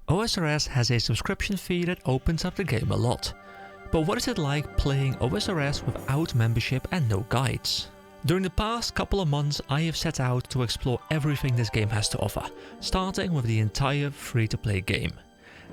OSRS has a subscription fee that opens up the game a lot. But what is it like playing OSRS without membership and no guides? During the past couple of months, I have set out to explore everything this game has to offer, starting with the entire free-to-play game.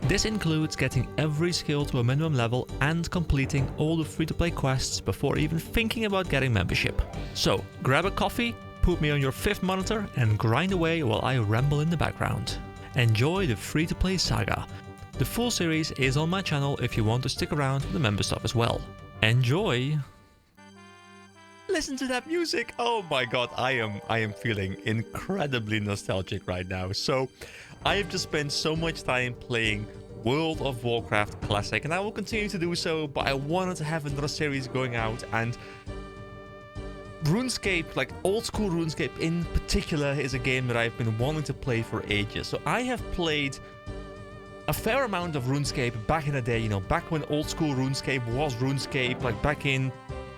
This includes getting every skill to a minimum level and completing all the free-to-play quests before even thinking about getting membership. So, grab a coffee, put me on your 5th monitor and grind away while I ramble in the background. Enjoy the free-to-play saga. The full series is on my channel if you want to stick around for the member stuff as well. Enjoy! Listen to that music! Oh my god, I am feeling incredibly nostalgic right now. So, I have just spent so much time playing World of Warcraft Classic, and I will continue to do so, but I wanted to have another series going out, and RuneScape, like Old School Runescape in particular, is a game that I've been wanting to play for ages. So I have played a fair amount of RuneScape back in the day, you know, back when Old School RuneScape was RuneScape, like back in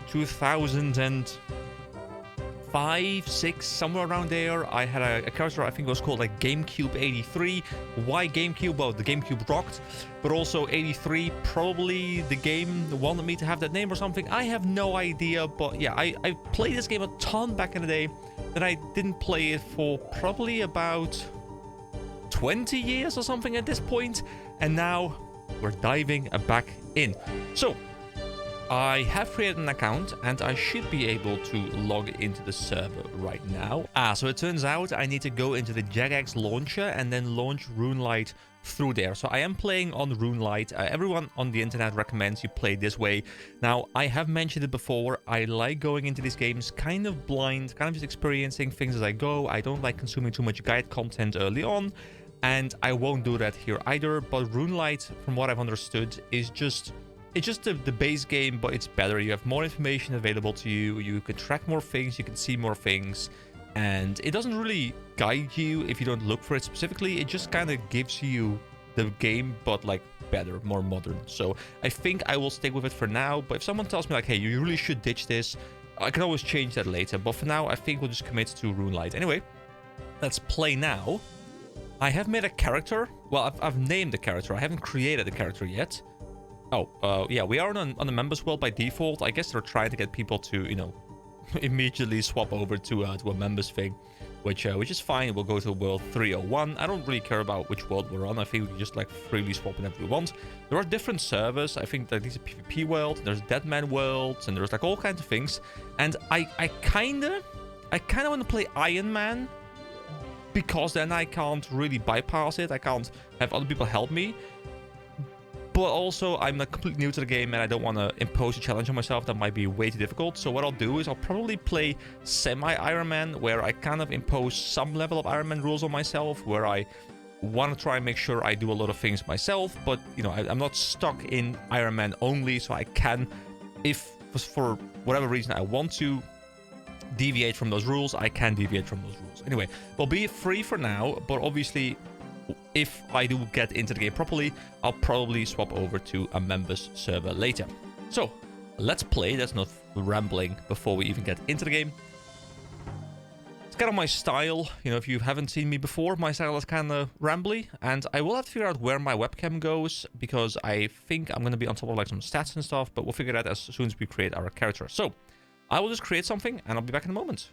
2005, 6, somewhere around there. I had a character I think it was called like GameCube 83. Why GameCube? Well, the GameCube rocked, but also 83, probably the game wanted me to have that name or something. I have no idea, but yeah, I played this game a ton back in the day. Then I didn't play it for probably about 20 years or something at this point, and now we're diving back in. So I have created an account and I should be able to log into the server right now. So it turns out I need to go into the Jagex launcher and then launch RuneLite through there. So I am playing on RuneLite. Everyone on the internet recommends you play this way. Now, I have mentioned it before. I like going into these games kind of blind, kind of just experiencing things as I go. I don't like consuming too much guide content early on, and I won't do that here either. But RuneLite, from what I've understood, is just... it's just the base game, but it's better. You have more information available to you. You can track more things. You can see more things. And it doesn't really guide you if you don't look for it specifically. It just kind of gives you the game, but like better, more modern. So I think I will stick with it for now. But if someone tells me like, hey, you really should ditch this, I can always change that later. But for now, I think we'll just commit to RuneLite. Anyway, let's play now. I have made a character. Well, I've named the character. I haven't created the character yet. Oh, yeah, we are on the members world by default. I guess they're trying to get people to, you know, immediately swap over to a members thing, which is fine. We'll go to world 301. I don't really care about which world we're on. I think we can just like freely swap whenever we want. There are different servers. I think that there's a PvP world, there's Deadman worlds, and there's like all kinds of things. And I kind of want to play Iron Man, because then I can't really bypass it. I can't have other people help me. But also, I'm like completely new to the game and I don't want to impose a challenge on myself that might be way too difficult. So what I'll do is I'll probably play semi-Iron Man, where I kind of impose some level of Iron Man rules on myself, where I want to try and make sure I do a lot of things myself. But, you know, I'm not stuck in Iron Man only, so I can, if for whatever reason I want to deviate from those rules, I can deviate from those rules. Anyway, we'll be free for now, but obviously, if I do get into the game properly, I'll probably swap over to a members server later. So, let's play. That's not rambling before we even get into the game. It's kind of my style. You know, if you haven't seen me before, my style is kind of rambly. And I will have to figure out where my webcam goes, because I think I'm going to be on top of like some stats and stuff. But we'll figure that out as soon as we create our character. So, I will just create something and I'll be back in a moment.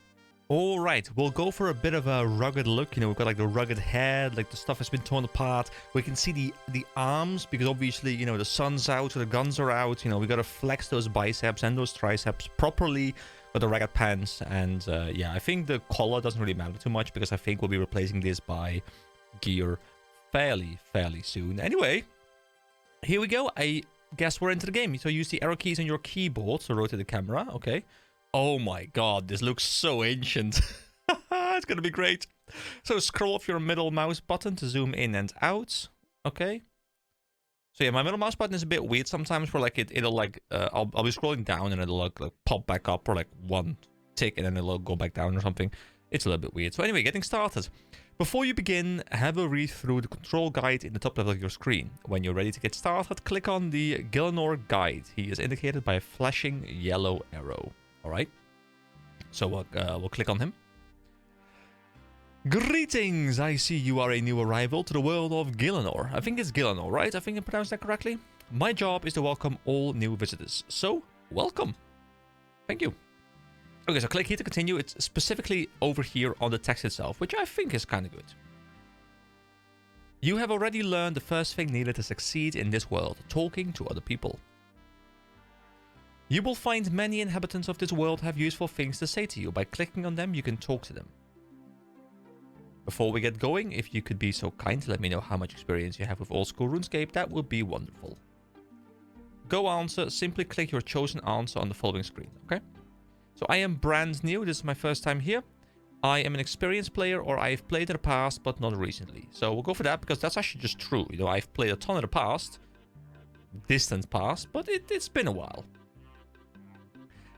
Alright, we'll go for a bit of a rugged look. You know, we've got like the rugged head, like the stuff has been torn apart. We can see the arms, because obviously, you know, the sun's out, so the guns are out. You know, we got to flex those biceps and those triceps properly with the ragged pants. And yeah, I think the collar doesn't really matter too much, because I think we'll be replacing this by gear fairly soon. Anyway, here we go. I guess we're into the game. So use the arrow keys on your keyboard to rotate the camera. Okay. Oh my god, this looks so ancient. It's gonna be great. So scroll off your middle mouse button to zoom in and out. Okay. So yeah, my middle mouse button is a bit weird sometimes, where like it'll like I'll be scrolling down and it'll like pop back up, or like one tick and then it'll go back down or something. It's a little bit weird. So anyway, getting started. Before you begin, have a read through the control guide in the top left of your screen. When you're ready to get started, click on the Gillinor guide. He is indicated by a flashing yellow arrow. All right, so we'll click on him. Greetings! I see you are a new arrival to the world of Gielinor. I think it's Gielinor, right? I think I pronounced that correctly. My job is to welcome all new visitors. So, welcome. Thank you. Okay, so click here to continue. It's specifically over here on the text itself, which I think is kind of good. You have already learned the first thing needed to succeed in this world, talking to other people. You will find many inhabitants of this world have useful things to say to you. By clicking on them, you can talk to them. Before we get going, if you could be so kind to let me know how much experience you have with Old School Runescape, that would be wonderful. Go answer, simply click your chosen answer on the following screen, okay? So I am brand new, this is my first time here. I am an experienced player, or I've played in the past, but not recently. So we'll go for that, because that's actually just true. You know, I've played a ton in the past, distant past, but it's been a while.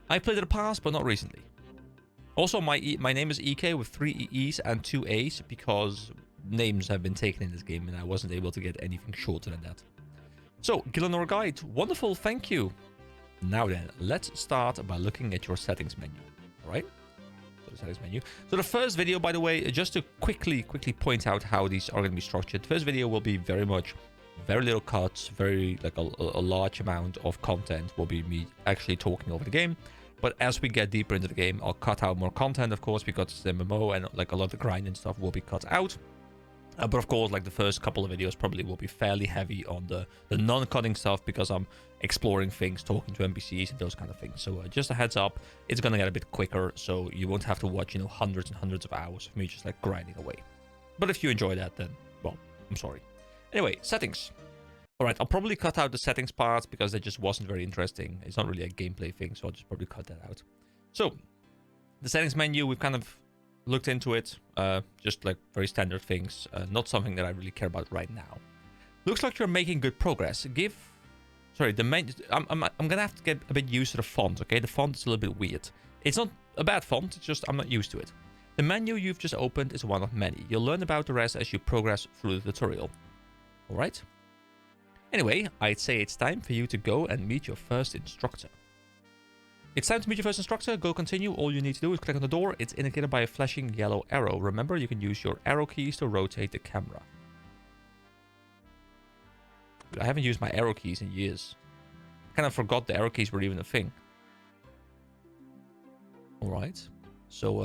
I played in the past, but not recently. Also, my name is EK with 3 E's and 2 A's because names have been taken in this game and I wasn't able to get anything shorter than that. So, Gielinor Guide, wonderful, thank you. Now then, let's start by looking at your settings menu, alright? So the settings menu. So the first video, by the way, just to quickly point out how these are going to be structured. The first video will be very little cuts, very like a large amount of content will be me actually talking over the game. But as we get deeper into the game, I'll cut out more content, of course, because it's the MMO and like a lot of the grind and stuff will be cut out. But of course, like the first couple of videos probably will be fairly heavy on the non-cutting stuff because I'm exploring things, talking to NPCs and those kind of things. So just a heads up, it's going to get a bit quicker, so you won't have to watch, you know, hundreds and hundreds of hours of me just like grinding away. But if you enjoy that, then, well, I'm sorry. Anyway, settings. Alright, I'll probably cut out the settings part because it just wasn't very interesting. It's not really a gameplay thing, so I'll just probably cut that out. So, the settings menu, we've kind of looked into it. Just like very standard things. Not something that I really care about right now. Looks like you're making good progress. Sorry, the menu... I'm gonna have to get a bit used to the font, okay? The font is a little bit weird. It's not a bad font, it's just I'm not used to it. The menu you've just opened is one of many. You'll learn about the rest as you progress through the tutorial. Alright? Anyway, I'd say it's time for you to go and meet your first instructor. It's time to meet your first instructor. Go continue. All you need to do is click on the door. It's indicated by a flashing yellow arrow. Remember, you can use your arrow keys to rotate the camera. I haven't used my arrow keys in years. I kind of forgot the arrow keys were even a thing. Alright. So,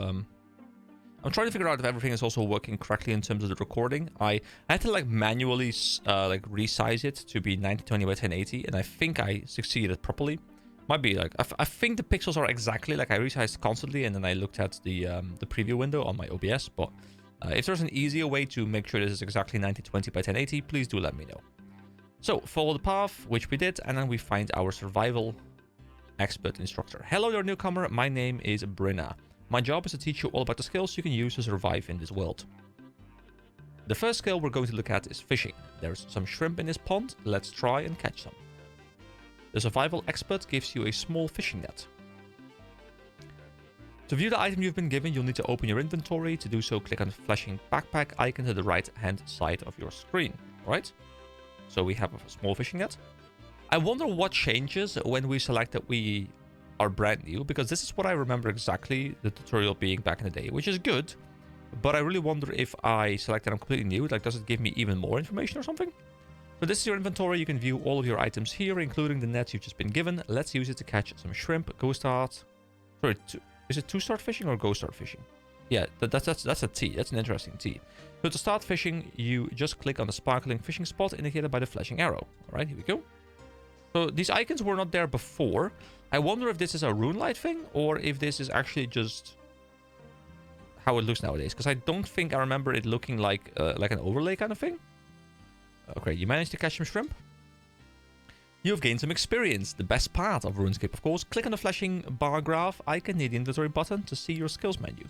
I'm trying to figure out if everything is also working correctly in terms of the recording. I had to like manually like resize it to be 1920 by 1080, and I think I succeeded properly. Might be like I think the pixels are exactly like I resized constantly, and then I looked at the preview window on my OBS. But if there's an easier way to make sure this is exactly 1920 by 1080, please do let me know. So follow the path, which we did, and then we find our survival expert instructor. Hello there, newcomer. My name is Brinna. My job is to teach you all about the skills you can use to survive in this world. The first skill we're going to look at is fishing. There's some shrimp in this pond, let's try and catch some. The survival expert gives you a small fishing net. To view the item you've been given, you'll need to open your inventory. To do so, click on the flashing backpack icon to the right hand side of your screen. Alright? So we have a small fishing net. I wonder what changes when we select that we are brand new, because this is what I remember exactly the tutorial being back in the day, which is good, but I really wonder if I select that I'm completely new, like does it give me even more information or something? So this is your inventory. You can view all of your items here, including the net you've just been given. Let's use it to catch some shrimp. Go start. Sorry, is it to start fishing or go start fishing? Yeah, that's a T. That's an interesting T. So to start fishing, you just click on the sparkling fishing spot indicated by the flashing arrow. All right, here we go. So these icons were not there before. I wonder if this is a rune light thing or if this is actually just how it looks nowadays. Because I don't think I remember it looking like an overlay kind of thing. Okay, you managed to catch some shrimp. You've gained some experience. The best part of RuneScape, of course. Click on the flashing bar graph icon near the inventory button to see your skills menu.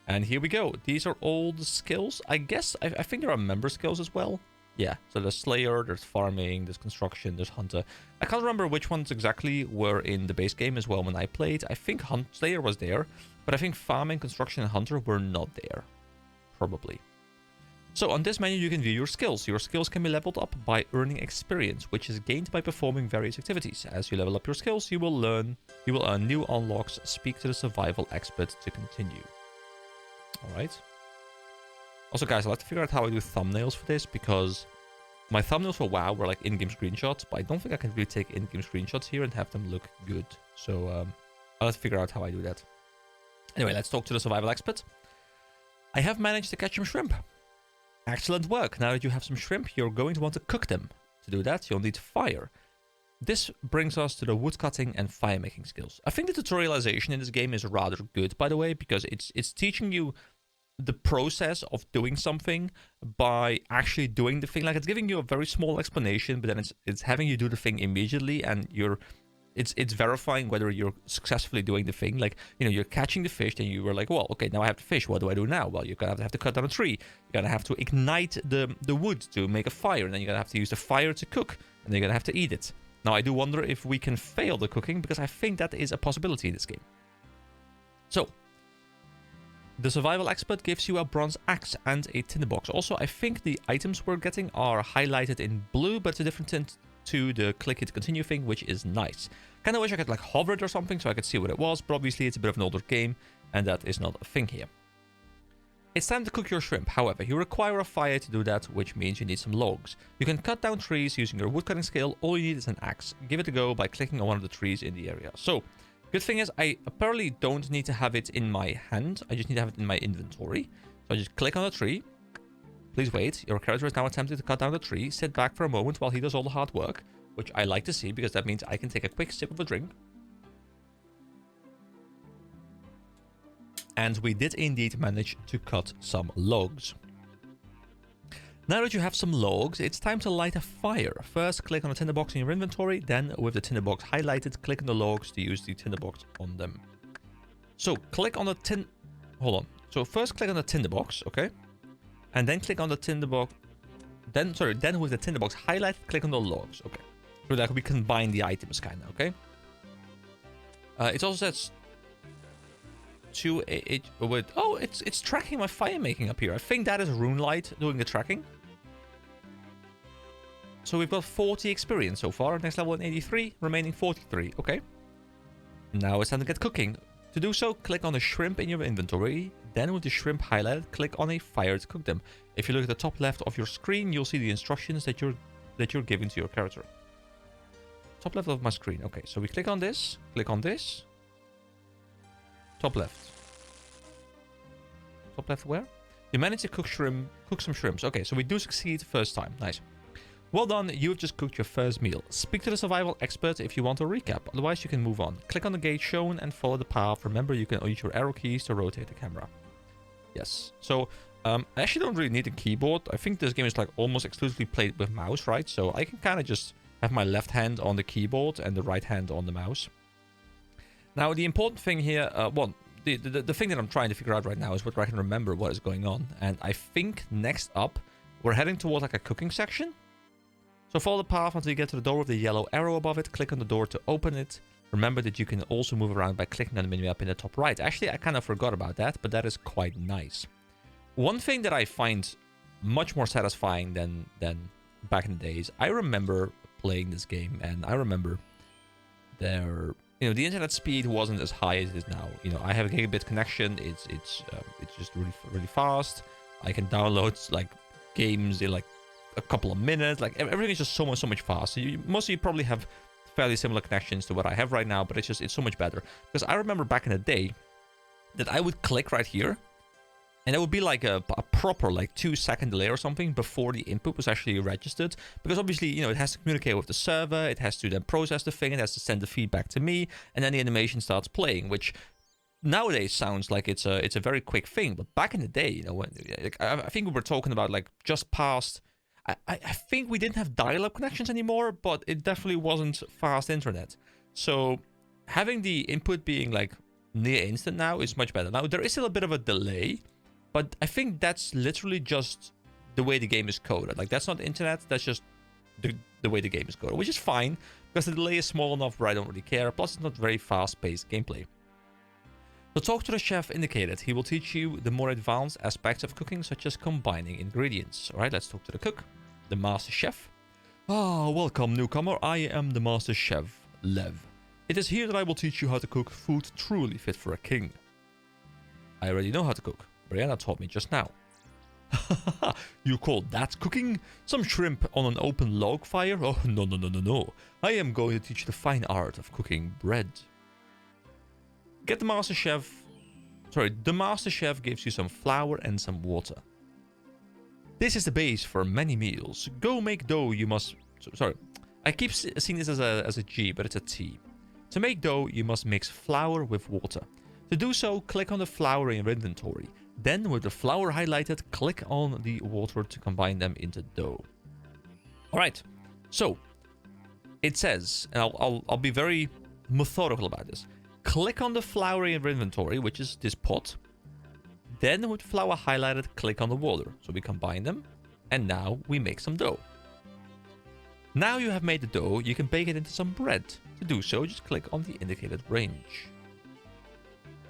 And here we go. These are all the skills. I guess, I think there are member skills as well. Yeah, so there's Slayer, there's Farming, there's Construction, there's Hunter. I can't remember which ones exactly were in the base game as well when I played. I think Slayer was there, but I think Farming, Construction, and Hunter were not there. Probably. So on this menu you can view your skills. Your skills can be leveled up by earning experience, which is gained by performing various activities. As you level up your skills, you will earn new unlocks. Speak to the survival expert to continue. Alright. Also, guys, I'll have to figure out how I do thumbnails for this, because my thumbnails for WoW were like in-game screenshots, but I don't think I can really take in-game screenshots here and have them look good. So I'll have to figure out how I do that. Anyway, let's talk to the survival expert. I have managed to catch some shrimp. Excellent work. Now that you have some shrimp, you're going to want to cook them. To do that, you'll need fire. This brings us to the woodcutting and fire making skills. I think the tutorialization in this game is rather good, by the way, because it's teaching you the process of doing something by actually doing the thing. Like, it's giving you a very small explanation, but then it's having you do the thing immediately, and it's verifying whether you're successfully doing the thing. Like, you know, you're catching the fish, and you were like, well, okay, now I have the fish. What do I do now? Well, you're gonna have to cut down a tree. You're gonna have to ignite the wood to make a fire, and then you're gonna have to use the fire to cook, and then you're gonna have to eat it. Now, I do wonder if we can fail the cooking, because I think that is a possibility in this game. So, the survival expert gives you a bronze axe and a tinderbox. Also, I think the items we're getting are highlighted in blue, but it's a different tint to the click it to continue thing, which is nice. Kind of wish I could like hover it or something so I could see what it was, but obviously it's a bit of an older game, and that is not a thing here. It's time to cook your shrimp. However, you require a fire to do that, which means you need some logs. You can cut down trees using your woodcutting skill. All you need is an axe. Give it a go by clicking on one of the trees in the area. So, good thing is, I apparently don't need to have it in my hand. I just need to have it in my inventory. So I just click on the tree. Please wait. Your character is now attempting to cut down the tree. Sit back for a moment while he does all the hard work, which I like to see, because that means I can take a quick sip of a drink. And we did indeed manage to cut some logs. Now that you have some logs, it's time to light a fire. First, click on the tinderbox in your inventory. Then, with the tinderbox highlighted, click on the logs to use the tinderbox on them. So, click on the Hold on. So, first click on the tinderbox, okay? And then click on the tinderbox. Then with the tinderbox highlighted, click on the logs, okay? So that we combine the items, kind of, okay? It also says it's tracking my fire making up here. I think that is RuneLight doing the tracking. So we've got 40 experience so far. Next level in 83, remaining 43. Okay. Now it's time to get cooking. To do so, click on the shrimp in your inventory. Then with the shrimp highlighted, click on a fire to cook them. If you look at the top left of your screen, you'll see the instructions that you're giving to your character. Top left of my screen. Okay, so we click on this. Click on this. Top left. Top left where? You managed to cook some shrimps. Okay, so we do succeed first time. Nice. Well done, you've just cooked your first meal. Speak to the survival expert if you want a recap. Otherwise, you can move on. Click on the gate shown and follow the path. Remember, you can use your arrow keys to rotate the camera. Yes. So, I actually don't really need a keyboard. I think this game is like almost exclusively played with mouse, right? So I can kind of just have my left hand on the keyboard and the right hand on the mouse. Now, the important thing here, the thing that I'm trying to figure out right now is whether I can remember what is going on. And I think next up, we're heading towards like a cooking section. So follow the path until you get to the door with the yellow arrow above it. Click on the door to open it. Remember that you can also move around by clicking on the menu up in the top right. Actually, I kind of forgot about that, but that is quite nice. One thing that I find much more satisfying than back in the days, I remember playing this game, and I remember the internet speed wasn't as high as it is now. You know, I have a gigabit connection. It's just really fast. I can download like games in like a couple of minutes. Like everything is just so much faster. Most of you probably have fairly similar connections to what I have right now, but it's so much better. Because I remember back in the day that I would click right here, and it would be like a proper like 2-second delay or something before the input was actually registered. Because obviously, you know, it has to communicate with the server, it has to then process the thing, it has to send the feedback to me, and then the animation starts playing, which nowadays sounds like it's a very quick thing. But back in the day, you know, when I think we were talking about like just past. I think we didn't have dial-up connections anymore, but it definitely wasn't fast internet. So having the input being like near instant now is much better. Now there is still a bit of a delay, but I think that's literally just the way the game is coded. Like that's not internet, that's just the way the game is coded, which is fine because the delay is small enough where I don't really care. Plus it's not very fast-paced gameplay. So talk to the chef indicated. He will teach you the more advanced aspects of cooking, such as combining ingredients. All right, let's talk to the cook, the master chef. Welcome, newcomer. I am the master chef, Lev. It is here that I will teach you how to cook food truly fit for a king. I already know how to cook. Brianna taught me just now. You call that cooking? Some shrimp on an open log fire? Oh, no, no, no, no, no. I am going to teach you the fine art of cooking bread. Get the master chef... Sorry, the master chef gives you some flour and some water. This is the base for many meals. Go make dough, you must... Sorry, I keep seeing this as a G, but it's a T. To make dough, you must mix flour with water. To do so, click on the flour in your inventory. Then, with the flour highlighted, click on the water to combine them into dough. Alright, so it says, and I'll be very methodical about this. Click on the flour in your inventory, which is this pot. Then, with flour highlighted, click on the water. So we combine them, and now we make some dough. Now you have made the dough, you can bake it into some bread. To do so, just click on the indicated range.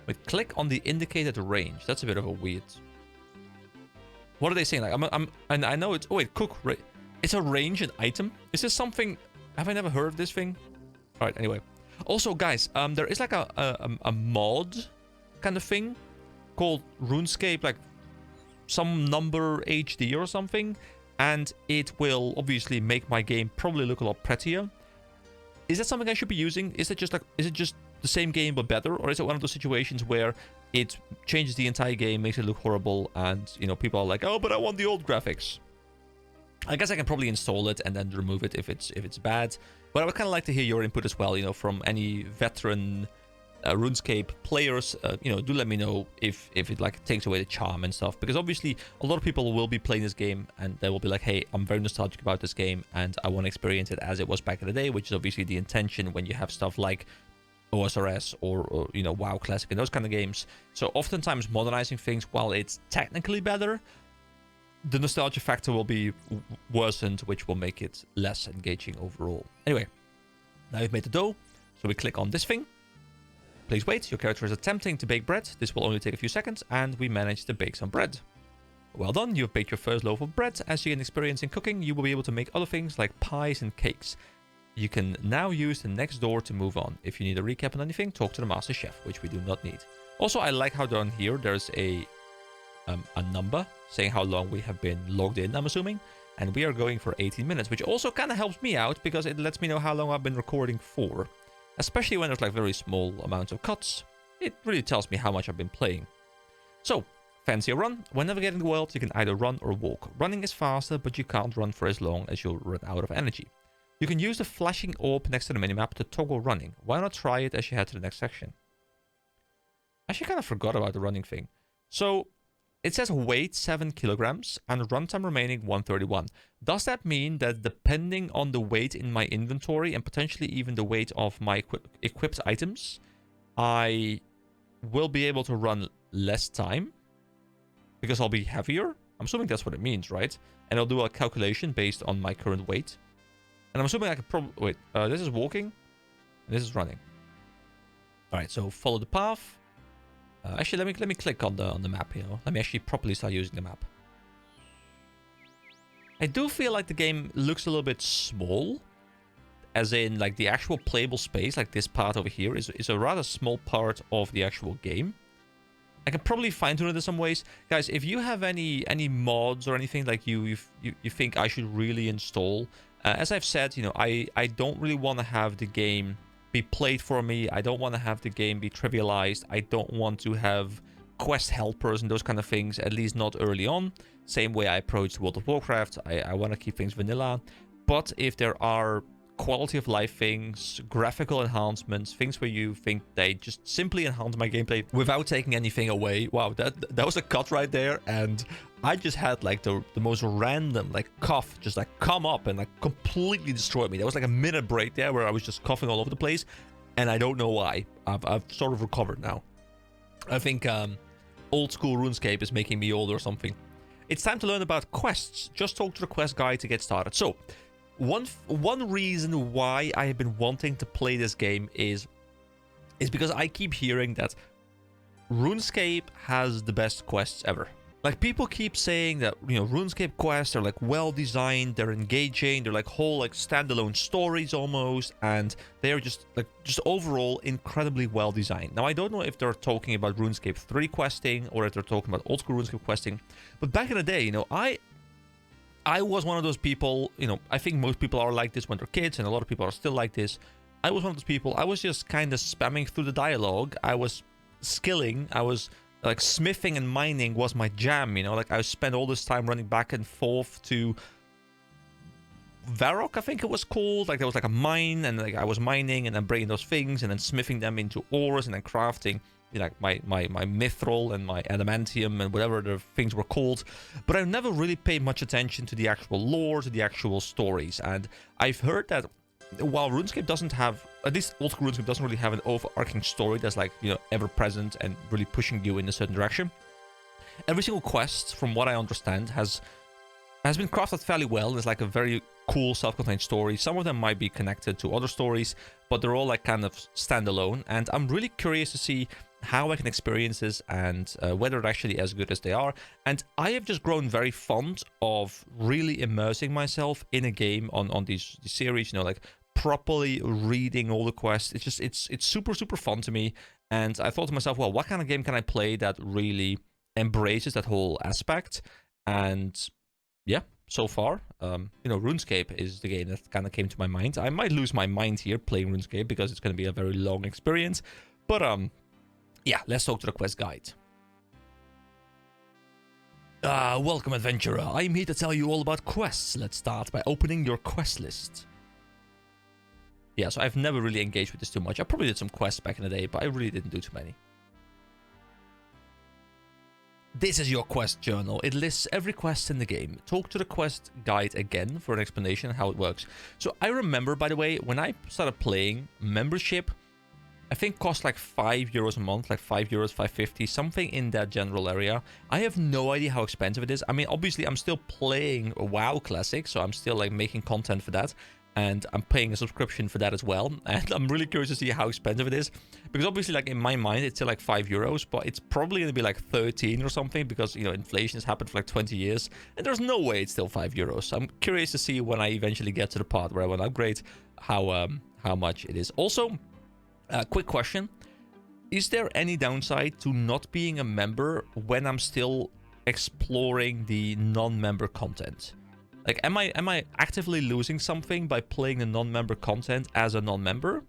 Wait, click on the indicated range. That's a bit of a weird... What are they saying? Like, and I know it's... Oh wait, cook... It's a range, an item. Is this something... Have I never heard of this thing? Alright, anyway. Also, guys, there is like a mod kind of thing called RuneScape, like some number HD or something. And it will obviously make my game probably look a lot prettier. Is that something I should be using? Is it just the same game but better, or is it one of those situations where it changes the entire game, makes it look horrible, and you know people are like, oh, but I want the old graphics? I guess I can probably install it and then remove it if it's bad. But I would kind of like to hear your input as well, you know, from any veteran RuneScape players. You know, do let me know if it like takes away the charm and stuff, because obviously a lot of people will be playing this game and they will be like, hey, I'm very nostalgic about this game and I want to experience it as it was back in the day, which is obviously the intention when you have stuff like OSRS or you know, WoW Classic and those kind of games. So oftentimes modernizing things, while it's technically better, the nostalgia factor will be worsened, which will make it less engaging overall. Anyway, now you've made the dough, so we click on this thing. Please wait, your character is attempting to bake bread. This will only take a few seconds, and we managed to bake some bread. Well done, you've baked your first loaf of bread. As you gain experience in cooking, you will be able to make other things like pies and cakes. You can now use the next door to move on. If you need a recap on anything, talk to the master chef, which we do not need. Also, I like how down here there's a number saying how long we have been logged in, I'm assuming. And we are going for 18 minutes, which also kind of helps me out because it lets me know how long I've been recording for. Especially when there's like very small amounts of cuts. It really tells me how much I've been playing. So, fancy a run. When navigating the world, you can either run or walk. Running is faster, but you can't run for as long as you'll run out of energy. You can use the flashing orb next to the minimap to toggle running. Why not try it as you head to the next section? I actually kind of forgot about the running thing. So, it says weight 7 kilograms and runtime remaining 131. Does that mean that depending on the weight in my inventory and potentially even the weight of my equipped items, I will be able to run less time? Because I'll be heavier? I'm assuming that's what it means, right? And I'll do a calculation based on my current weight. And I'm assuming I could probably... Wait, this is walking. And this is running. Alright, so follow the path. Actually, let me click on the map here. Let me actually properly start using the map. I do feel like the game looks a little bit small. As in, like, the actual playable space, like this part over here, is a rather small part of the actual game. I can probably fine-tune it in some ways. Guys, if you have any mods or anything like you think I should really install... as I've said, you know, I don't really want to have the game be played for me. I don't want to have the game be trivialized. I don't want to have quest helpers and those kind of things, at least not early on. Same way I approached World of Warcraft. I want to keep things vanilla. But if there are quality of life things, graphical enhancements, things where you think they just simply enhance my gameplay without taking anything away. Wow, that was a cut right there, and I just had like the most random like cough just like come up and like completely destroy me. There was like a minute break there where I was just coughing all over the place, and I don't know why. I've sort of recovered now. I think Old School Runescape is making me old or something. It's time to learn about quests. Just talk to the quest guide to get started. So, one reason why I have been wanting to play this game is because I keep hearing that RuneScape has the best quests ever. Like, people keep saying that, you know, RuneScape quests are, like, well-designed, they're engaging, they're, like, whole, like, standalone stories almost, and they are just, like, just overall incredibly well-designed. Now, I don't know if they're talking about RuneScape 3 questing, or if they're talking about Old School RuneScape questing, but back in the day, you know, I was one of those people, you know, I think most people are like this when they're kids, and a lot of people are still like this. I was one of those people, I was just kind of spamming through the dialogue, I was skilling, I was... like, smithing and mining was my jam, you know? Like, I spent all this time running back and forth to Varrock, I think it was called. Like, there was, like, a mine, and, like, I was mining and then bringing those things and then smithing them into ores and then crafting, you know, like, my mithril and my adamantium and whatever the things were called. But I never really paid much attention to the actual lore, to the actual stories. And I've heard that while RuneScape doesn't have, at least Old School RuneScape doesn't really have an overarching story that's, like, you know, ever present and really pushing you in a certain direction. Every single quest, from what I understand, has been crafted fairly well. There's, like, a very cool self-contained story. Some of them might be connected to other stories, but they're all, like, kind of standalone. And I'm really curious to see how I can experience this and whether they're actually as good as they are. And I have just grown very fond of really immersing myself in a game on these series, you know, like, properly reading all the quests. It's just, it's super, super fun to me. And I thought to myself, well, what kind of game can I play that really embraces that whole aspect? And yeah, so far, you know, RuneScape is the game that kind of came to my mind. I might lose my mind here playing RuneScape because it's going to be a very long experience. But yeah, let's talk to the quest guide. Welcome, adventurer. I'm here to tell you all about quests. Let's start by opening your quest list. Yeah, so I've never really engaged with this too much. I probably did some quests back in the day, but I really didn't do too many. This is your quest journal. It lists every quest in the game. Talk to the quest guide again for an explanation of how it works. So I remember, by the way, when I started playing, membership, I think, cost like €5 a month, like €5, €5.50, something in that general area. I have no idea how expensive it is. I mean, obviously, I'm still playing WoW Classic, so I'm still, like, making content for that. And I'm paying a subscription for that as well. And I'm really curious to see how expensive it is. Because obviously, like, in my mind, it's still like €5, but it's probably going to be like 13 or something. Because, you know, inflation has happened for like 20 years. And there's no way it's still €5. So I'm curious to see when I eventually get to the part where I want to upgrade how much it is. Also, quick question. Is there any downside to not being a member when I'm still exploring the non-member content? Like, am I actively losing something by playing the non-member content as a non-member?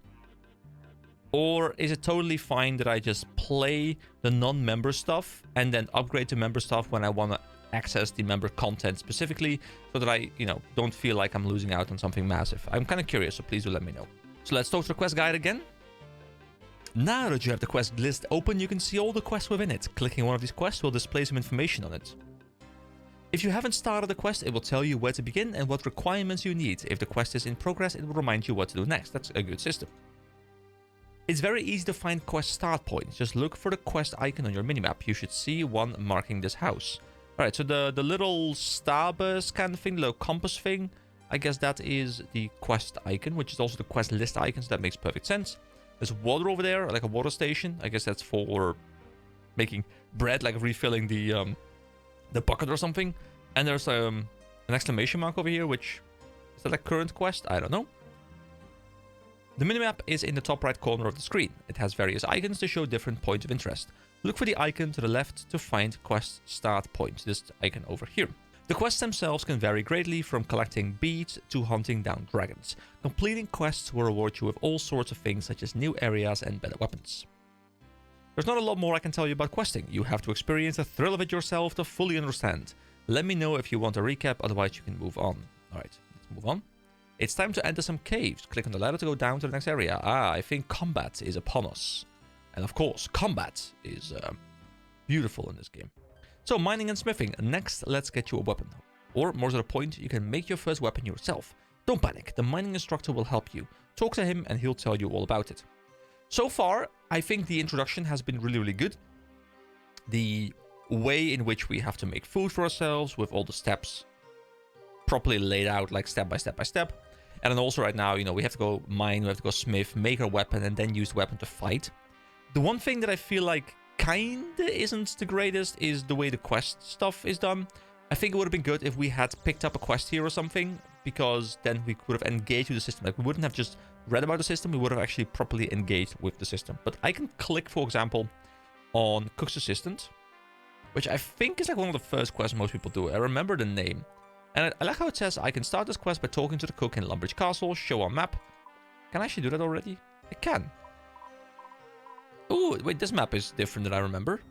Or is it totally fine that I just play the non-member stuff and then upgrade to member stuff when I want to access the member content specifically, so that I, you know, don't feel like I'm losing out on something massive? I'm kind of curious, so please do let me know. So let's talk to the quest guide again. Now that you have the quest list open, you can see all the quests within it. Clicking one of these quests will display some information on it. If you haven't started the quest, it will tell you where to begin and what requirements you need. If the quest is in progress, it will remind you what to do next. That's a good system. It's very easy to find quest start points. Just look for the quest icon on your minimap. You should see one marking this house. Alright, so the little starburst kind of thing, the little compass thing, I guess that is the quest icon, which is also the quest list icon, so that makes perfect sense. There's water over there, like a water station. I guess that's for making bread, like refilling the bucket or something. And there's an exclamation mark over here, which is that a current quest? I don't know. The minimap is in the top right corner of the screen. It has various icons to show different points of interest. Look for the icon to the left to find quest start points, this icon over here. The quests themselves can vary greatly, from collecting beads to hunting down dragons. Completing quests will reward you with all sorts of things, such as new areas and better weapons. There's not a lot more I can tell you about questing. You have to experience the thrill of it yourself to fully understand. Let me know if you want a recap, otherwise you can move on. Alright, let's move on. It's time to enter some caves. Click on the ladder to go down to the next area. I think combat is upon us. And of course, combat is beautiful in this game. So, mining and smithing. Next, let's get you a weapon. Or, more to the point, you can make your first weapon yourself. Don't panic, the mining instructor will help you. Talk to him and he'll tell you all about it. So far, I think the introduction has been really, really good. The way in which we have to make food for ourselves, with all the steps properly laid out, like step by step by step. And then also right now, you know, we have to go mine, we have to go smith, make our weapon, and then use the weapon to fight. The one thing that I feel like kinda isn't the greatest is the way the quest stuff is done. I think it would have been good if we had picked up a quest here or something, because then we could have engaged with the system. Like, we wouldn't have just read about the system, we would have actually properly engaged with the system. But I can click, for example, on Cook's Assistant, which I think is like one of the first quests most people do. I remember the name. And I like how it says, I can start this quest by talking to the cook in Lumbridge Castle, show on map. Can I actually do that already? I can. Oh, wait, this map is different than I remember.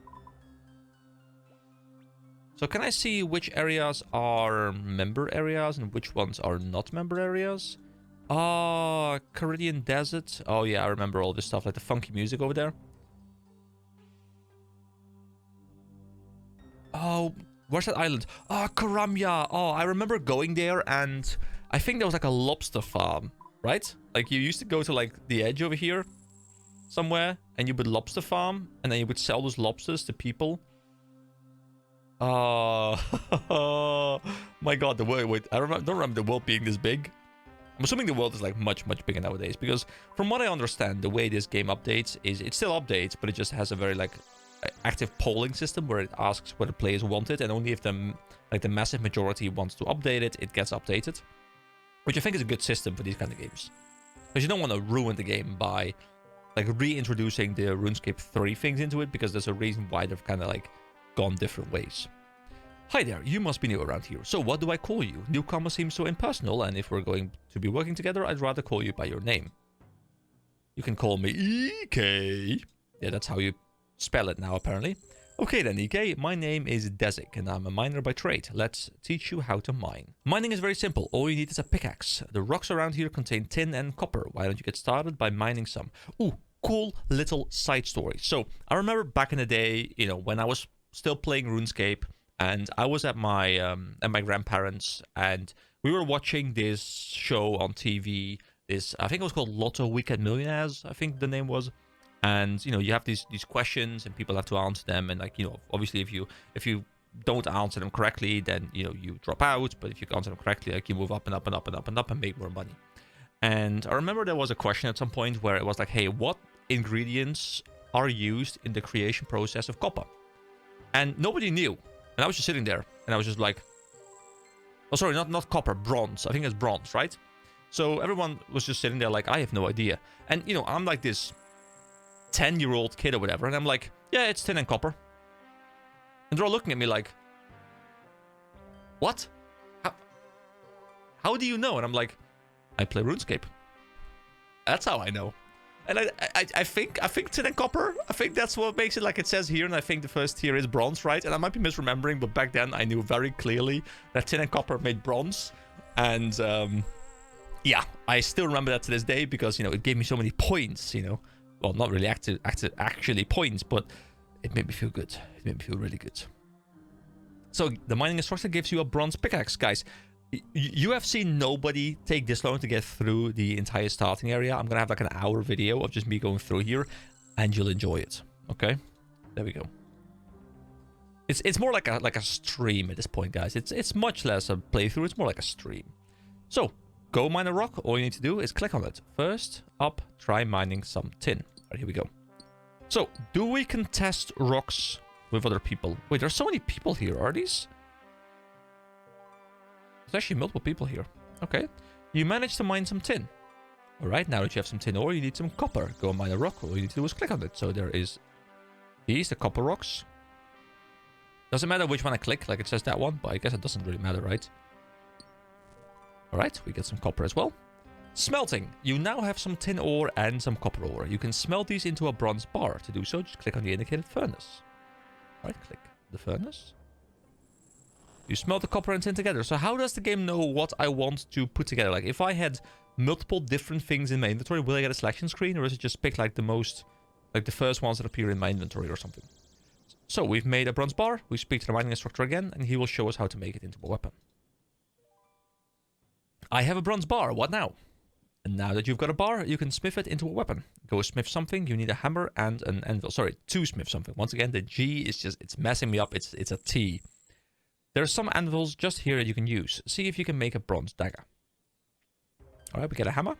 So can I see which areas are member areas and which ones are not member areas? Ah, Caridian Desert. Oh yeah, I remember all this stuff, like the funky music over there. Oh, where's that island? Oh, Karamya. Oh, I remember going there, and I think there was like a lobster farm, right? Like, you used to go to like the edge over here somewhere, and you would lobster farm, and then you would sell those lobsters to people. Oh, my God, the world. Wait, don't remember the world being this big. I'm assuming the world is like much bigger nowadays, because from what I understand, the way this game updates is it still updates, but it just has a very like active polling system where it asks whether players want it, and only if the massive majority wants to update it, it gets updated, which I think is a good system for these kind of games, because you don't want to ruin the game by like reintroducing the RuneScape 3 things into it, because there's a reason why they've kind of like gone different ways. Hi there, you must be new around here. So what do I call you? Newcomer seems so impersonal, and if we're going to be working together, I'd rather call you by your name. You can call me EK. Yeah, that's how you spell it now, apparently. Okay then, EK, my name is Dezik, and I'm a miner by trade. Let's teach you how to mine. Mining is very simple. All you need is a pickaxe. The rocks around here contain tin and copper. Why don't you get started by mining some? Ooh, cool little side story. So, I remember back in the day, you know, when I was still playing RuneScape, and I was at my grandparents', and we were watching this show on TV. This, I think it was called Lotto Weekend Millionaires, I think the name was. And, you know, you have these questions, and people have to answer them. And, like, you know, obviously if you don't answer them correctly, then, you know, you drop out. But if you answer them correctly, like, you move up and up and up and up and up and make more money. And I remember there was a question at some point where it was like, hey, what ingredients are used in the creation process of copper? And nobody knew. And I was just sitting there, and I was just like, oh, sorry, not copper, bronze. I think it's bronze, right? So everyone was just sitting there like, I have no idea. And, you know, I'm like this 10-year-old kid or whatever, and I'm like, yeah, it's tin and copper. And they're all looking at me like, what? How do you know? And I'm like, I play RuneScape. That's how I know. And I think tin and copper, I think that's what makes it like it says here, and I think the first tier is bronze, right? And I might be misremembering, but back then I knew very clearly that tin and copper made bronze. And yeah, I still remember that to this day, because, you know, it gave me so many points, you know. Well, not really actually points, but it made me feel good. It made me feel really good. So the mining instructor gives you a bronze pickaxe, guys. You have seen nobody take this long to get through the entire starting area. I'm gonna have like an hour video of just me going through here, and you'll enjoy it. Okay, there we go. It's more like a stream at this point, guys. It's much less a playthrough. It's more like a stream. So go mine a rock. All you need to do is click on it. First up, try mining some tin. All right, here we go. So do we contest rocks with other people? Wait, there's so many people here. Are these? There's actually multiple people here. Okay. You managed to mine some tin. Alright, now that you have some tin ore, you need some copper. Go and mine a rock. All you need to do is click on it. So there is these, the copper rocks. Doesn't matter which one I click, like it says that one, but I guess it doesn't really matter, right? Alright, we get some copper as well. Smelting. You now have some tin ore and some copper ore. You can smelt these into a bronze bar. To do so, just click on the indicated furnace. Alright, click the furnace. You smelt the copper and tin together. So how does the game know what I want to put together? Like, if I had multiple different things in my inventory, will I get a selection screen? Or is it just pick like the most, like the first ones that appear in my inventory or something? So we've made a bronze bar. We speak to the mining instructor again, and he will show us how to make it into a weapon. I have a bronze bar. What now? And now that you've got a bar, you can smith it into a weapon. Go smith something. You need a hammer and an anvil. Sorry, to smith something. Once again, the G is just, it's messing me up. It's a T. There are some anvils just here that you can use. See if you can make a bronze dagger. Alright, we get a hammer.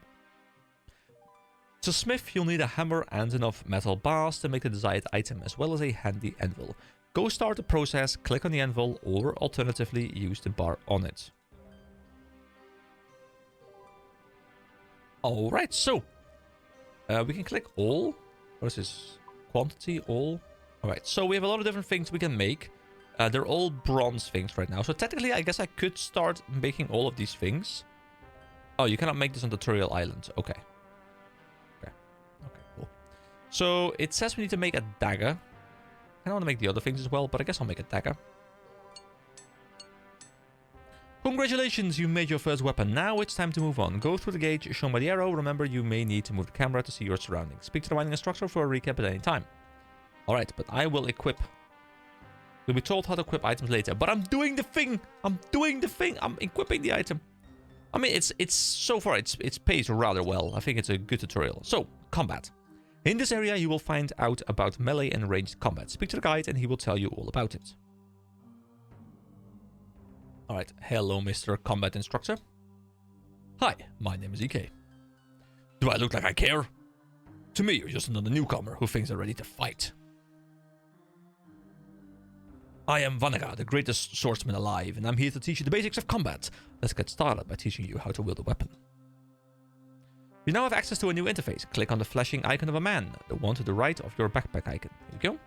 To smith, you'll need a hammer and enough metal bars to make the desired item, as well as a handy anvil. Go start the process, click on the anvil, or alternatively use the bar on it. Alright, so we can click all. What is this? Quantity, all. Alright, so we have a lot of different things we can make. They're all bronze things right now. So technically, I guess I could start making all of these things. Oh, you cannot make this on Tutorial Island. Okay. Okay, cool. So it says we need to make a dagger. I don't want to make the other things as well, but I guess I'll make a dagger. Congratulations, you made your first weapon. Now it's time to move on. Go through the gauge shown by the arrow. Remember, you may need to move the camera to see your surroundings. Speak to the mining instructor for a recap at any time. Alright, but I will equip. You'll be told how to equip items later. But I'm doing the thing! I'm equipping the item. I mean, it's so far, it's pays rather well. I think it's a good tutorial. So, combat. In this area, you will find out about melee and ranged combat. Speak to the guide and he will tell you all about it. Alright, hello Mr. Combat Instructor. Hi, my name is EK. Do I look like I care? To me, you're just another newcomer who thinks they're ready to fight. I am Vanaga, the greatest swordsman alive, and I'm here to teach you the basics of combat. Let's get started by teaching you how to wield a weapon. You now have access to a new interface. Click on the flashing icon of a man, the one to the right of your backpack icon. Here you go.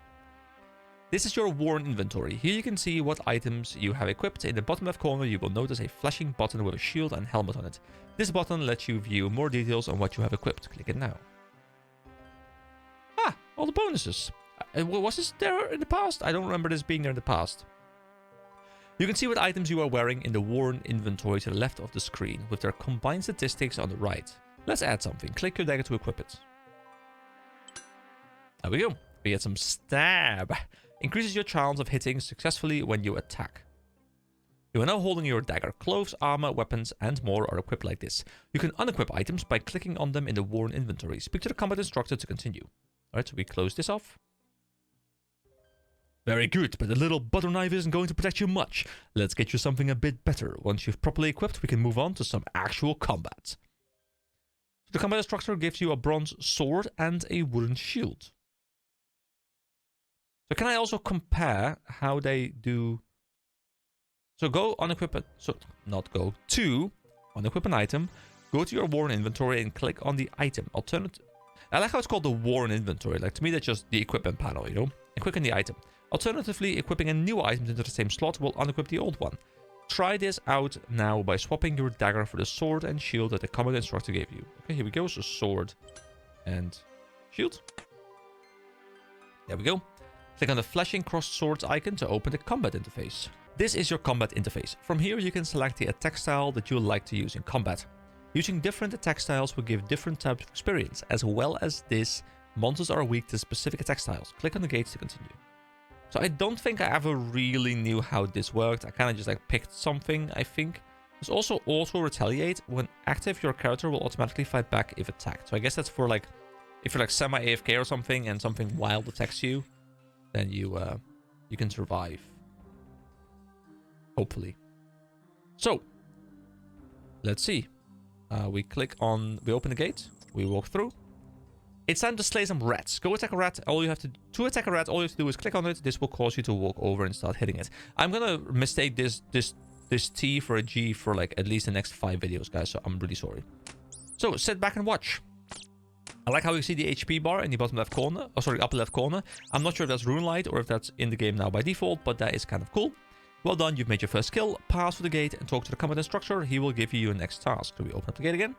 This is your worn inventory. Here you can see what items you have equipped. In the bottom left corner, you will notice a flashing button with a shield and helmet on it. This button lets you view more details on what you have equipped. Click it now. Ah, all the bonuses. Was this there in the past? I don't remember this being there in the past. You can see what items you are wearing in the worn inventory to the left of the screen, with their combined statistics on the right. Let's add something. Click your dagger to equip it. There we go. We get some stab. Increases your chance of hitting successfully when you attack. You are now holding your dagger. Clothes, armor, weapons, and more are equipped like this. You can unequip items by clicking on them in the worn inventory. Speak to the combat instructor to continue. Alright, so we close this off. Very good, but the little butter knife isn't going to protect you much. Let's get you something a bit better. Once you've properly equipped, we can move on to some actual combat. The combat instructor gives you a bronze sword and a wooden shield. So can I also compare how they do... So go unequip it. So not go to unequip an item. Go to your worn inventory and click on the item. Alternative. I like how it's called the worn inventory. Like to me, that's just the equipment panel, you know? And click on the item. Alternatively, equipping a new item into the same slot will unequip the old one. Try this out now by swapping your dagger for the sword and shield that the combat instructor gave you. Okay, here we go. So sword and shield. There we go. Click on the flashing crossed swords icon to open the combat interface. This is your combat interface. From here, you can select the attack style that you would like to use in combat. Using different attack styles will give different types of experience. As well as this, monsters are weak to specific attack styles. Click on the gates to continue. So I don't think I ever really knew how this worked. I kind of just like picked something, I think. There's also auto retaliate. When active, your character will automatically fight back if attacked. So I guess that's for like, if you're like semi-AFK or something and something wild attacks you, then you can survive. Hopefully. So, let's see. We open the gate. We walk through. It's time to slay some rats. Go attack a rat. To attack a rat, all you have to do is click on it. This will cause you to walk over and start hitting it. I'm gonna mistake this T for a G for like at least the next 5 videos, guys. So I'm really sorry. So sit back and watch. I like how you see the HP bar in the bottom left corner. Oh, sorry, upper left corner. I'm not sure if that's rune light or if that's in the game now by default, but that is kind of cool. Well done, you've made your first kill. Pass through the gate and talk to the combat instructor. He will give you your next task. Do we open up the gate again?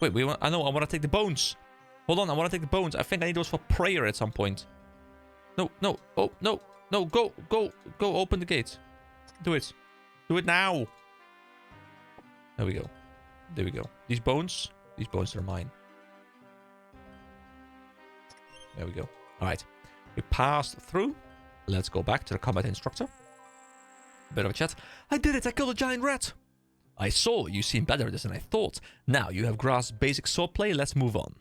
Wait, I want to take the bones. Hold on, I want to take the bones. I think I need those for prayer at some point. No, oh, no, go, open the gate. Do it now. There we go. These bones are mine. There we go. All right, we passed through. Let's go back to the combat instructor. Bit of a chat. I did it, I killed a giant rat. I saw, you seem better at this than I thought. Now you have grasped basic swordplay, let's move on.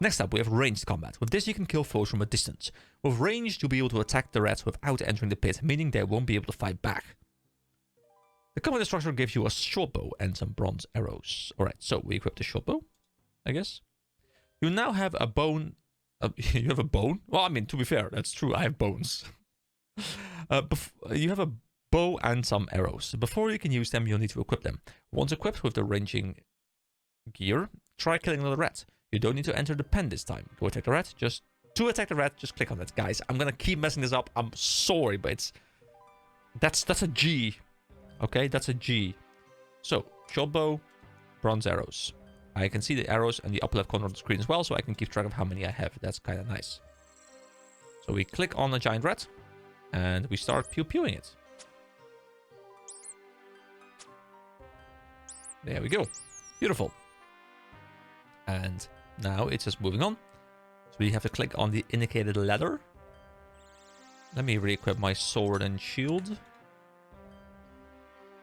Next up, we have ranged combat. With this, you can kill foes from a distance. With ranged, you'll be able to attack the rats without entering the pit, meaning they won't be able to fight back. The combat instructor gives you a short bow and some bronze arrows. Alright, so we equip the short bow, I guess. You now have a bone. You have a bone? Well, I mean, to be fair, that's true. I have bones. You have a bow and some arrows. Before you can use them, you'll need to equip them. Once equipped with the ranging gear, try killing another rat. You don't need to enter the pen this time. Go attack the rat. To attack the rat, just click on it. Guys, I'm gonna keep messing this up. I'm sorry, but it's... That's a G. Okay, that's a G. So, short bow, bronze arrows. I can see the arrows in the upper left corner of the screen as well, so I can keep track of how many I have. That's kind of nice. So we click on the giant rat, and we start pew-pewing it. There we go. Beautiful. And now it's just moving on. So we have to click on the indicated ladder. Let me re-equip my sword and shield.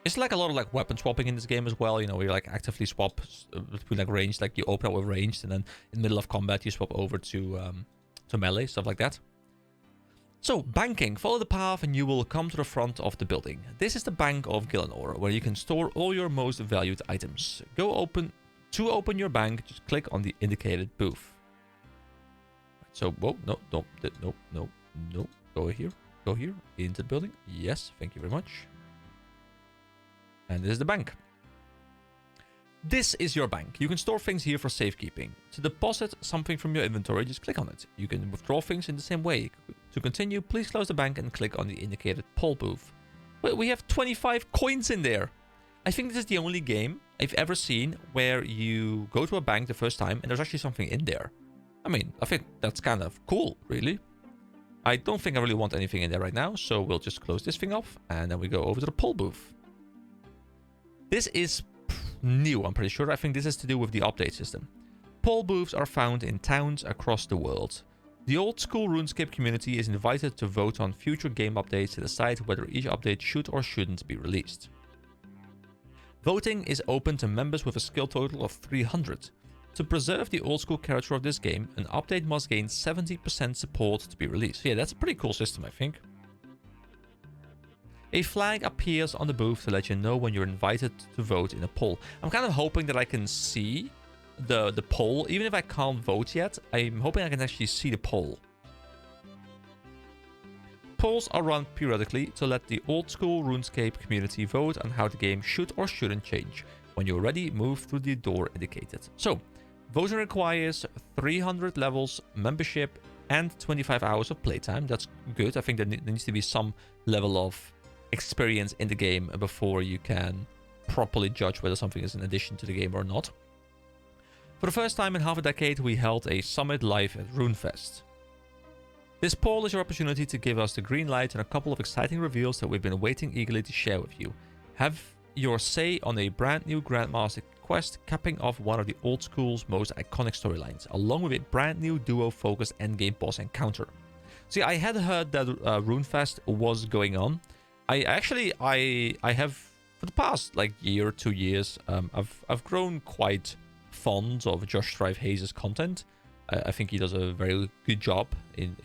It's like a lot of like weapon swapping in this game as well. You know, where you like actively swap between like ranged, like you open up with ranged, and then in the middle of combat you swap over to melee, stuff like that. So, banking. Follow the path and you will come to the front of the building. This is the Bank of Gillenor, where you can store all your most valued items. To open your bank, just click on the indicated booth. So, whoa, no, go here, into the building. Yes, thank you very much. And this is the bank. This is your bank. You can store things here for safekeeping. To deposit something from your inventory, just click on it. You can withdraw things in the same way. To continue, please close the bank and click on the indicated poll booth. Wait, we have 25 coins in there. I think this is the only game I've ever seen where you go to a bank the first time and there's actually something in there. I mean, I think that's kind of cool, really. I don't think I really want anything in there right now, so we'll just close this thing off and then we go over to the poll booth. This is new, I'm pretty sure. I think this is to do with the update system. Poll booths are found in towns across the world. The Old School Runescape community is invited to vote on future game updates to decide whether each update should or shouldn't be released. Voting is open to members with a skill total of 300. To preserve the old school character of this game, an update must gain 70% support to be released. Yeah, that's a pretty cool system, I think. A flag appears on the booth to let you know when you're invited to vote in a poll. I'm kind of hoping that I can see the poll. Even if I can't vote yet, I'm hoping I can actually see the poll. Polls are run periodically to let the Old School Runescape community vote on how the game should or shouldn't change. When you're ready, move through the door indicated. So, voting requires 300 levels, membership, and 25 hours of playtime. That's good. I think there needs to be some level of experience in the game before you can properly judge whether something is an addition to the game or not. For the first time in half a decade, we held a summit live at RuneFest. This poll is your opportunity to give us the green light and a couple of exciting reveals that we've been waiting eagerly to share with you. Have your say on a brand new Grandmaster quest capping off one of the old school's most iconic storylines, along with a brand new duo-focused endgame boss encounter. See, I had heard that RuneFest was going on. I have for the past like year or 2 years, I've grown quite fond of Josh Strive Hayes' content. I think he does a very good job in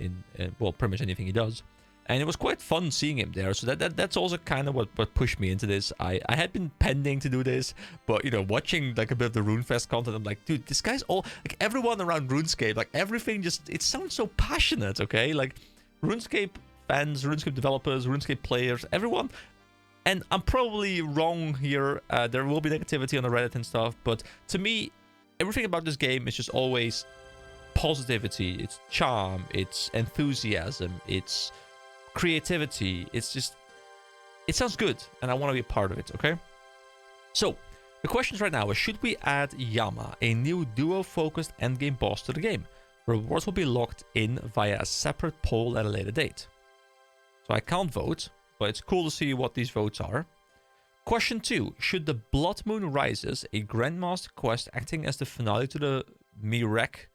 well, pretty much anything he does, and it was quite fun seeing him there. So that's also kind of what pushed me into this. I had been pending to do this, but you know, watching like a bit of the RuneFest content, I'm like, dude, this guy's all like everyone around RuneScape, like everything just it sounds so passionate. Okay, like RuneScape fans, RuneScape developers, RuneScape players, everyone. And I'm probably wrong here. There will be negativity on the Reddit and stuff, but to me, everything about this game is just always positivity. It's charm, it's enthusiasm, it's creativity. It's just, it sounds good, and I want to be a part of it, okay? So, the questions right now are, should we add Yama, a new duo-focused endgame boss, to the game? Rewards will be locked in via a separate poll at a later date. So I can't vote, but it's cool to see what these votes are. Question 2. Should the Blood Moon Rises, a Grandmaster quest acting as the finale to the Mireke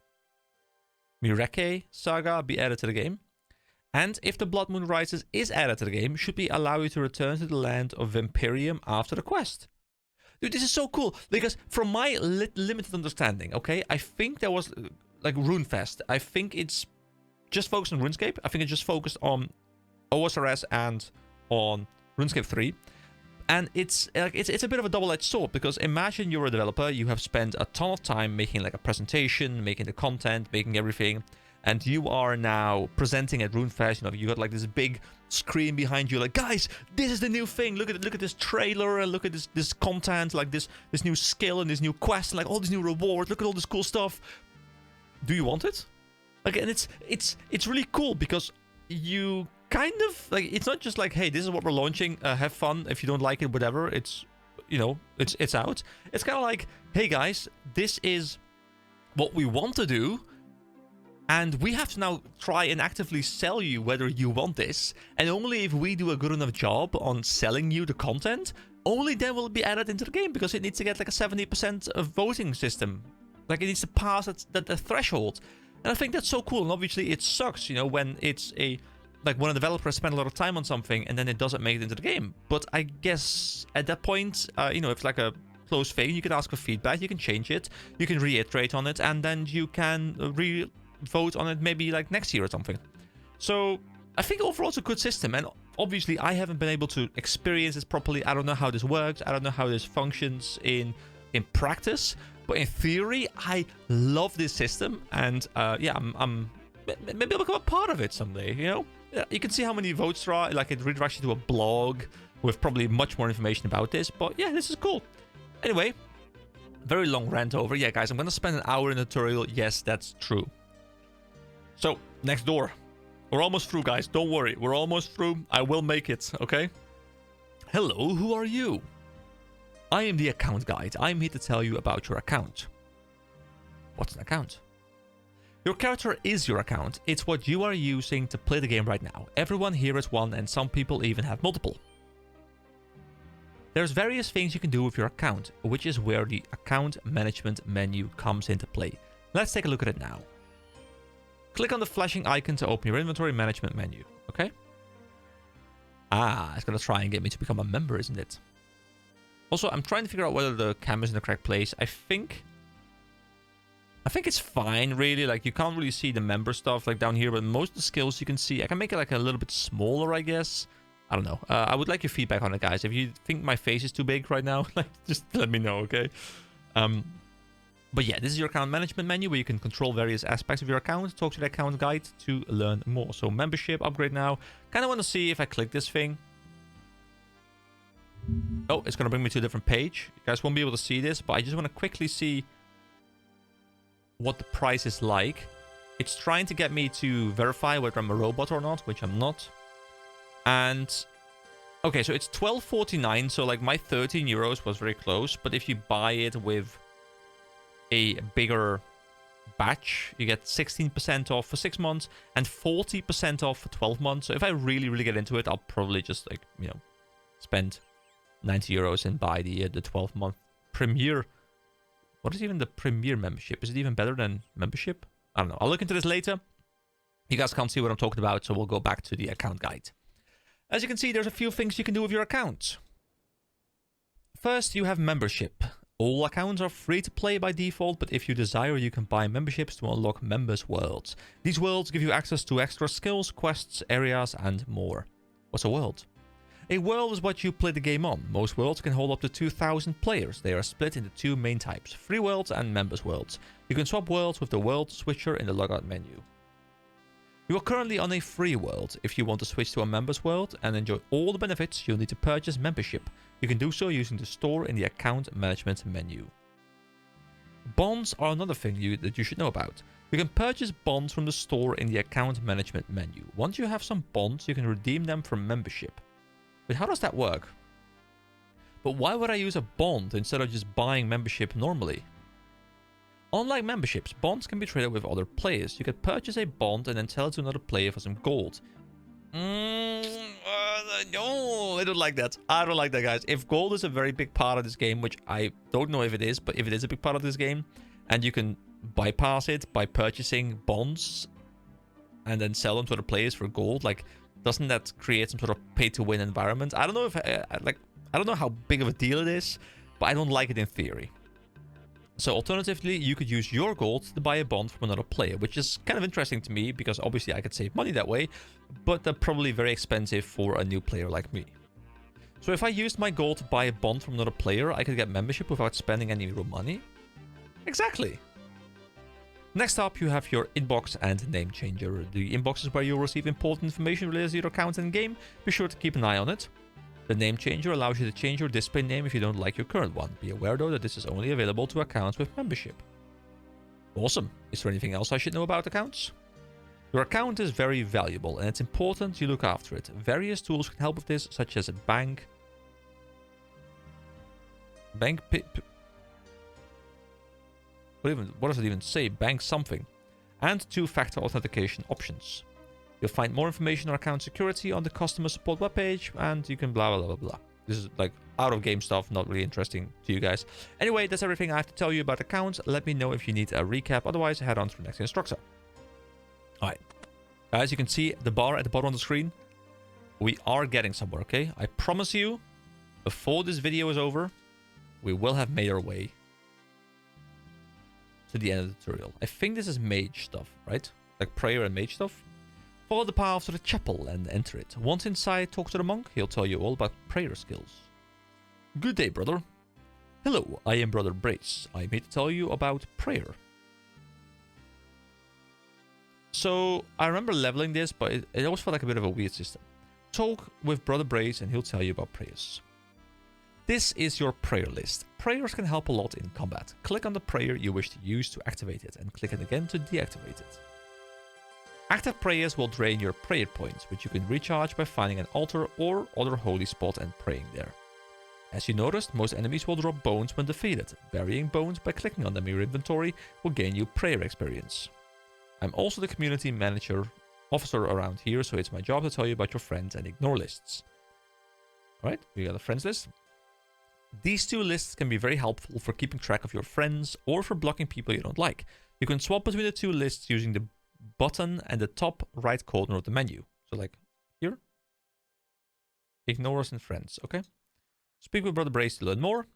saga, be added to the game? And if the Blood Moon Rises is added to the game, should we allow you to return to the land of Vampirium after the quest? Dude, this is so cool, because from my limited understanding, okay, I think there was, like, RuneFest. I think it's just focused on RuneScape. I think it's just focused on OSRS and on RuneScape 3. And it's a bit of a double-edged sword, because imagine you're a developer, you have spent a ton of time making like a presentation, making the content, making everything, and you are now presenting at RuneFest. You know, you got like this big screen behind you, like, guys, this is the new thing. Look at this trailer, and look at this content, like this new skill and this new quest, and like all these new rewards. Look at all this cool stuff. Do you want it? Like, and it's really cool, because you kind of like, it's not just like, hey, this is what we're launching, have fun. If you don't like it, whatever, it's, you know, it's out. It's kind of like, hey guys, this is what we want to do, and we have to now try and actively sell you whether you want this. And only if we do a good enough job on selling you the content, only then will it be added into the game, because it needs to get like a 70% of voting system. Like, it needs to pass that threshold. And I think that's so cool. And obviously it sucks, you know, when it's like when a developer spends a lot of time on something and then it doesn't make it into the game. But I guess at that point, you know, if it's like a close thing, you can ask for feedback, you can change it, you can reiterate on it, and then you can vote on it maybe like next year or something. So I think overall it's a good system. And obviously I haven't been able to experience this properly. I don't know how this works. I don't know how this functions in practice. But in theory, I love this system. And yeah, maybe I'll become a part of it someday, you know? You can see how many votes there are. Like, it redirects you to a blog with probably much more information about this. But yeah, this is cool. Anyway, very long rant over. Yeah, guys, I'm going to spend an hour in the tutorial. Yes, that's true. So, next door. We're almost through, guys. Don't worry. We're almost through. I will make it, okay? Hello, who are you? I am the account guide. I'm here to tell you about your account. What's an account? Your character is your account. It's what you are using to play the game right now. Everyone here has one, and some people even have multiple. There's various things you can do with your account, which is where the account management menu comes into play. Let's take a look at it now. Click on the flashing icon to open your inventory management menu, okay? Ah, it's gonna try and get me to become a member, isn't it? Also, I'm trying to figure out whether the camera's in the correct place. I think it's fine, really. Like, you can't really see the member stuff like down here, but most of the skills you can see. I can make it like a little bit smaller, I guess. I don't know. I would like your feedback on it, guys. If you think my face is too big right now, like, just let me know, okay? But yeah, this is your account management menu where you can control various aspects of your account. Talk to the account guide to learn more. So membership, upgrade now. Kind of want to see if I click this thing. Oh, it's going to bring me to a different page. You guys won't be able to see this, but I just want to quickly see what the price is like. It's trying to get me to verify whether I'm a robot or not, which I'm not. And okay, so it's $12.49, so like my 13 euros was very close. But if you buy it with a bigger batch, you get 16% off for 6 months and 40% off for 12 months. So if I really get into it, I'll probably just, like, you know, spend 90 euros and buy the 12-month Premier. What is even the Premier membership? Is it even better than membership? I don't know. I'll look into this later. You guys can't see what I'm talking about, so we'll go back to the account guide. As you can see, there's a few things you can do with your account. First, you have membership. All accounts are free to play by default, but if you desire, you can buy memberships to unlock members' worlds. These worlds give you access to extra skills, quests, areas, and more. What's a world? A world is what you play the game on. Most worlds can hold up to 2,000 players. They are split into two main types, free worlds and members' worlds. You can swap worlds with the world switcher in the logout menu. You are currently on a free world. If you want to switch to a members' world and enjoy all the benefits, you'll need to purchase membership. You can do so using the store in the account management menu. Bonds are another thing that you should know about. You can purchase bonds from the store in the account management menu. Once you have some bonds, you can redeem them for membership. But how does that work? But why would I use a bond instead of just buying membership normally? Unlike memberships, bonds can be traded with other players. You can purchase a bond and then sell it to another player for some gold. No, I don't like that. I don't like that, guys. If gold is a very big part of this game, which I don't know if it is, but if it is a big part of this game, and you can bypass it by purchasing bonds and then sell them to other players for gold, like, doesn't that create some sort of pay-to-win environment? I don't know if I don't know how big of a deal it is, but I don't like it in theory. So alternatively, you could use your gold to buy a bond from another player, which is kind of interesting to me because obviously I could save money that way, but they're probably very expensive for a new player like me. So if I used my gold to buy a bond from another player, I could get membership without spending any real money? Exactly. Next up, you have your inbox and name changer. The inbox is where you'll receive important information related to your account in game. Be sure to keep an eye on it. The name changer allows you to change your display name if you don't like your current one. Be aware though that this is only available to accounts with membership. Awesome. Is there anything else I should know about accounts? Your account is very valuable and it's important you look after it. Various tools can help with this, such as a bank what does it even say? Bank something. And two-factor authentication options. You'll find more information on account security on the customer support webpage, and you can blah, blah, blah, blah. This is like out-of-game stuff, not really interesting to you guys. Anyway, that's everything I have to tell you about accounts. Let me know if you need a recap. Otherwise, head on to the next instructor. Alright. As you can see, the bar at the bottom of the screen, we are getting somewhere, okay? I promise you, before this video is over, we will have made our way to the end of the tutorial. I think this is mage stuff, right? Like prayer and mage stuff. Follow the path to the chapel and enter it. Once inside, talk to the monk. He'll tell you all about prayer skills. Good day, brother. Hello, I am Brother Brace. I'm here to tell you about prayer. So, I remember leveling this, but it always felt like a bit of a weird system. Talk with Brother Brace and he'll tell you about prayers. This is your prayer list. Prayers can help a lot in combat. Click on the prayer you wish to use to activate it, and click it again to deactivate it. Active prayers will drain your prayer points, which you can recharge by finding an altar or other holy spot and praying there. As you noticed, most enemies will drop bones when defeated. Burying bones by clicking on them in your inventory will gain you prayer experience. I'm also the community manager officer around here, so it's my job to tell you about your friends and ignore lists. Alright, we got a friends list. These two lists can be very helpful for keeping track of your friends or for blocking people you don't like. You can swap between the two lists using the button and the top right corner of the menu. So like here. Ignorers and friends, okay? Speak with Brother Brace to learn more.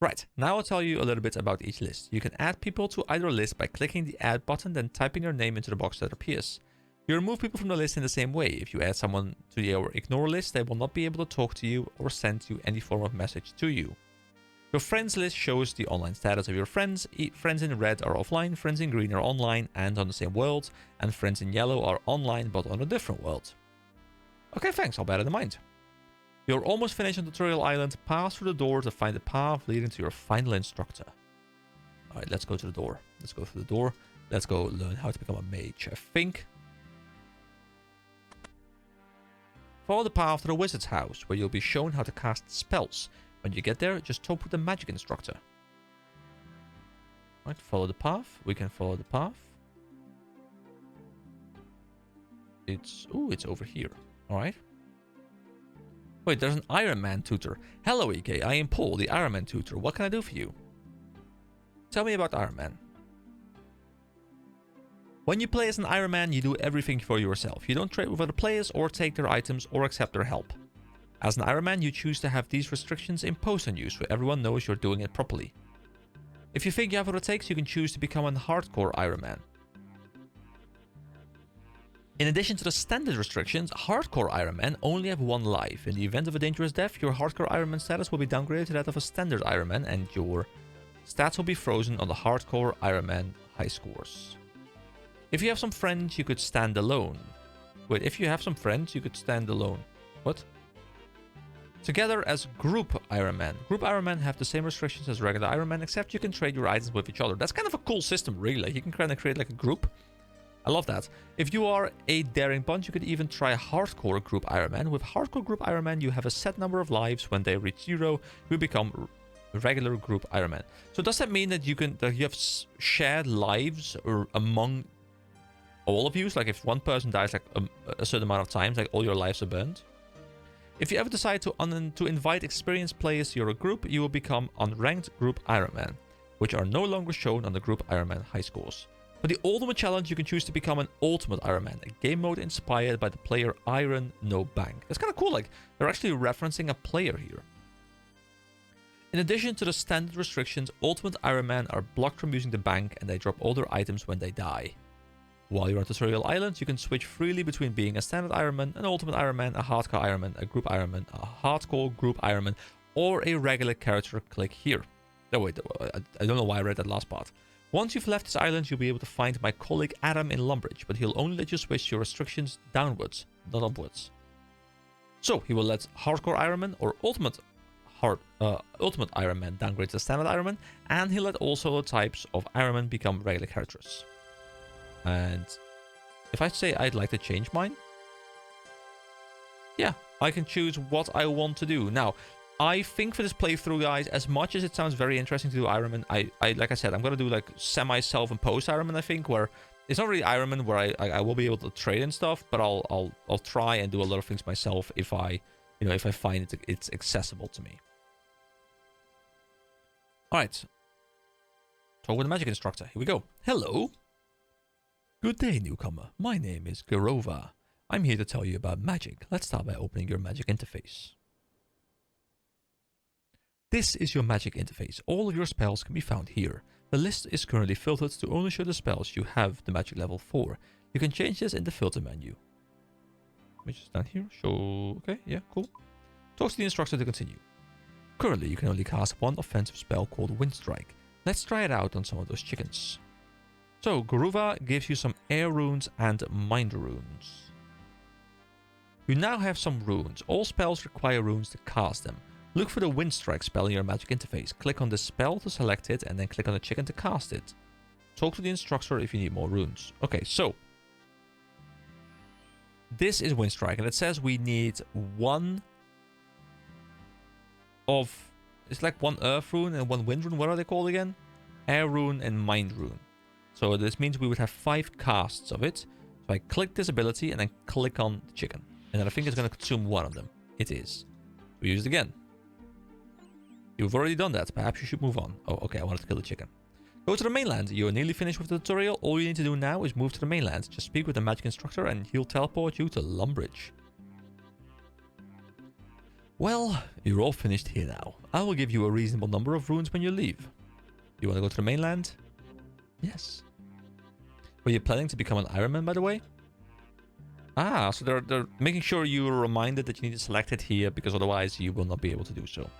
Right, now I'll tell you a little bit about each list. You can add people to either list by clicking the add button, then typing their name into the box that appears. You remove people from the list in the same way. If you add someone to your ignore list, they will not be able to talk to you or send you any form of message to you. Your friends list shows the online status of your friends. Friends in red are offline, friends in green are online and on the same world, and friends in yellow are online but on a different world. Okay, thanks, I'll bear it in mind. You're almost finished on Tutorial Island. Pass through the door to find the path leading to your final instructor. Alright, let's go to the door. Let's go through the door. Let's go learn how to become a mage. I think follow the path to the wizard's house, where you'll be shown how to cast spells. When you get there, just talk with the magic instructor. Right, follow the path. We can follow the path. It's over here. Alright. Wait, there's an Iron Man tutor. Hello, EK. I am Paul, the Iron Man tutor. What can I do for you? Tell me about Iron Man. When you play as an Iron Man, you do everything for yourself. You don't trade with other players or take their items or accept their help. As an Iron Man, you choose to have these restrictions imposed on you so everyone knows you're doing it properly. If you think you have what it takes, you can choose to become a hardcore Iron Man. In addition to the standard restrictions, hardcore Iron Men only have one life. In the event of a dangerous death, your hardcore Iron Man status will be downgraded to that of a standard Iron Man, and your stats will be frozen on the hardcore Iron Man high scores. If you have some friends, you could stand alone. Wait, if you have some friends, you could stand alone. What? Together as Group Iron Man. Group Iron Man have the same restrictions as regular Iron Man, except you can trade your items with each other. That's kind of a cool system, really. Like, you can kind of create like a group. I love that. If you are a daring bunch, you could even try Hardcore Group Iron Man. With Hardcore Group Iron Man, you have a set number of lives. When they reach 0, you become regular Group Iron Man. So does that mean that you have shared lives or among all of you? So like if one person dies like a certain amount of times, like all your lives are burned. If you ever decide to invite experienced players to your group, you will become unranked Group Iron Man, which are no longer shown on the Group Iron Man high scores. For the Ultimate Challenge, you can choose to become an Ultimate Iron Man, a game mode inspired by the player Iron No Bank. That's kind of cool, like they're actually referencing a player here. In addition to the standard restrictions, Ultimate Iron Man are blocked from using the bank and they drop all their items when they die. While you're on Tutorial Island, you can switch freely between being a standard Ironman, an ultimate Ironman, a hardcore Ironman, a group Ironman, a hardcore group Ironman, or a regular character. Click here. Oh wait, I don't know why I read that last part. Once you've left this island, you'll be able to find my colleague Adam in Lumbridge, but he'll only let you switch your restrictions downwards, not upwards. So he will let hardcore Ironman or ultimate Ironman downgrade to standard Ironman, and he'll let all solo types of Ironman become regular characters. And if I say I'd like to change mine, yeah, I can choose what I want to do. Now, I think for this playthrough, guys, as much as it sounds very interesting to do Ironman, I like I said, I'm gonna do like semi-self-imposed Ironman. I think where it's not really Ironman where I will be able to trade and stuff, but I'll try and do a lot of things myself if I find it's accessible to me. All right, talk with the magic instructor. Here we go. Hello. Good day, newcomer. My name is Garova. I'm here to tell you about magic. Let's start by opening your magic interface. This is your magic interface. All of your spells can be found here. The list is currently filtered to only show the spells you have the magic level for. You can change this in the filter menu. Let me just down here. Show. Okay, yeah, cool. Talk to the instructor to continue. Currently, you can only cast one offensive spell called Wind Strike. Let's try it out on some of those chickens. So, Garuva gives you some air runes and mind runes. You now have some runes. All spells require runes to cast them. Look for the Wind Strike spell in your magic interface. Click on the spell to select it and then click on the chicken to cast it. Talk to the instructor if you need more runes. Okay, so this is Wind Strike and it says we need one of... It's like one Earth rune and one Wind rune. What are they called again? Air rune and Mind rune. So this means we would have 5 casts of it. So I click this ability and then click on the chicken. And then I think it's going to consume one of them. It is. We use it again. You've already done that. Perhaps you should move on. Oh, okay. I wanted to kill the chicken. Go to the mainland. You're nearly finished with the tutorial. All you need to do now is move to the mainland. Just speak with the magic instructor and he'll teleport you to Lumbridge. Well, you're all finished here now. I will give you a reasonable number of runes when you leave. You want to go to the mainland? Yes. Were you planning to become an Ironman, by the way? Ah, so they're making sure you're reminded that you need to select it here, because otherwise you will not be able to do so.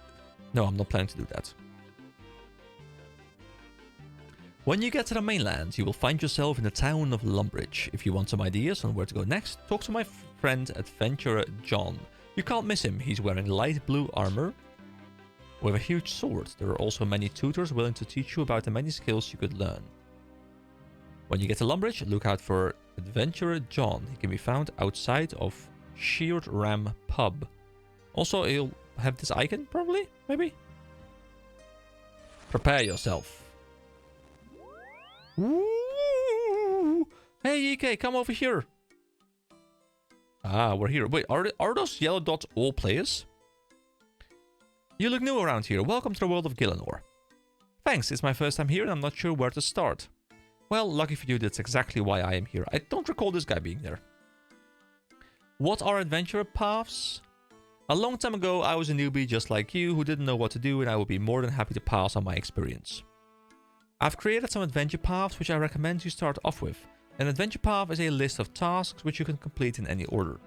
No, I'm not planning to do that. When you get to the mainland, you will find yourself in the town of Lumbridge. If you want some ideas on where to go next, talk to my friend adventurer John. You can't miss him. He's wearing light blue armor with a huge sword. There are also many tutors willing to teach you about the many skills you could learn. When you get to Lumbridge, look out for adventurer John. He can be found outside of Sheared Ram Pub. Also, he'll have this icon, probably? Maybe? Prepare yourself. Ooh. Hey, EK, come over here. Ah, we're here. Wait, are those yellow dots all players? You look new around here. Welcome to the world of Gillinor. Thanks, it's my first time here and I'm not sure where to start. Well, lucky for you, that's exactly why I am here. I don't recall this guy being there. What are adventurer paths? A long time ago, I was a newbie just like you who didn't know what to do, and I would be more than happy to pass on my experience. I've created some adventure paths which I recommend you start off with. An adventure path is a list of tasks which you can complete in any order.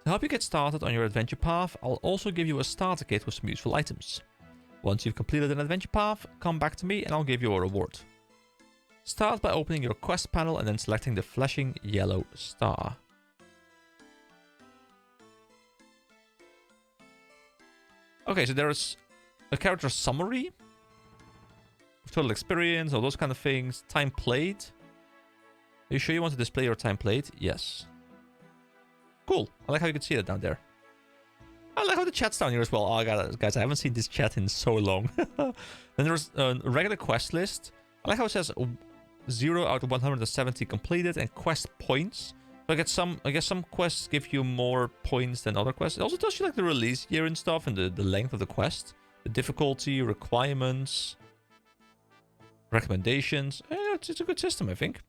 To help you get started on your adventure path, I'll also give you a starter kit with some useful items. Once you've completed an adventure path, come back to me and I'll give you a reward. Start by opening your quest panel and then selecting the flashing yellow star. Okay, so there is a character summary. Total experience, all those kind of things. Time played. Are you sure you want to display your time played? Yes. Cool. I like how you can see that down there. I like how the chat's down here as well. Oh, God, guys, I haven't seen this chat in so long. Then there's a regular quest list. I like how it says 0 out of 170 completed and quest points. So I guess some quests give you more points than other quests. It also tells you like the release year and stuff and the length of the quest. The difficulty, requirements, recommendations. It's a good system, I think.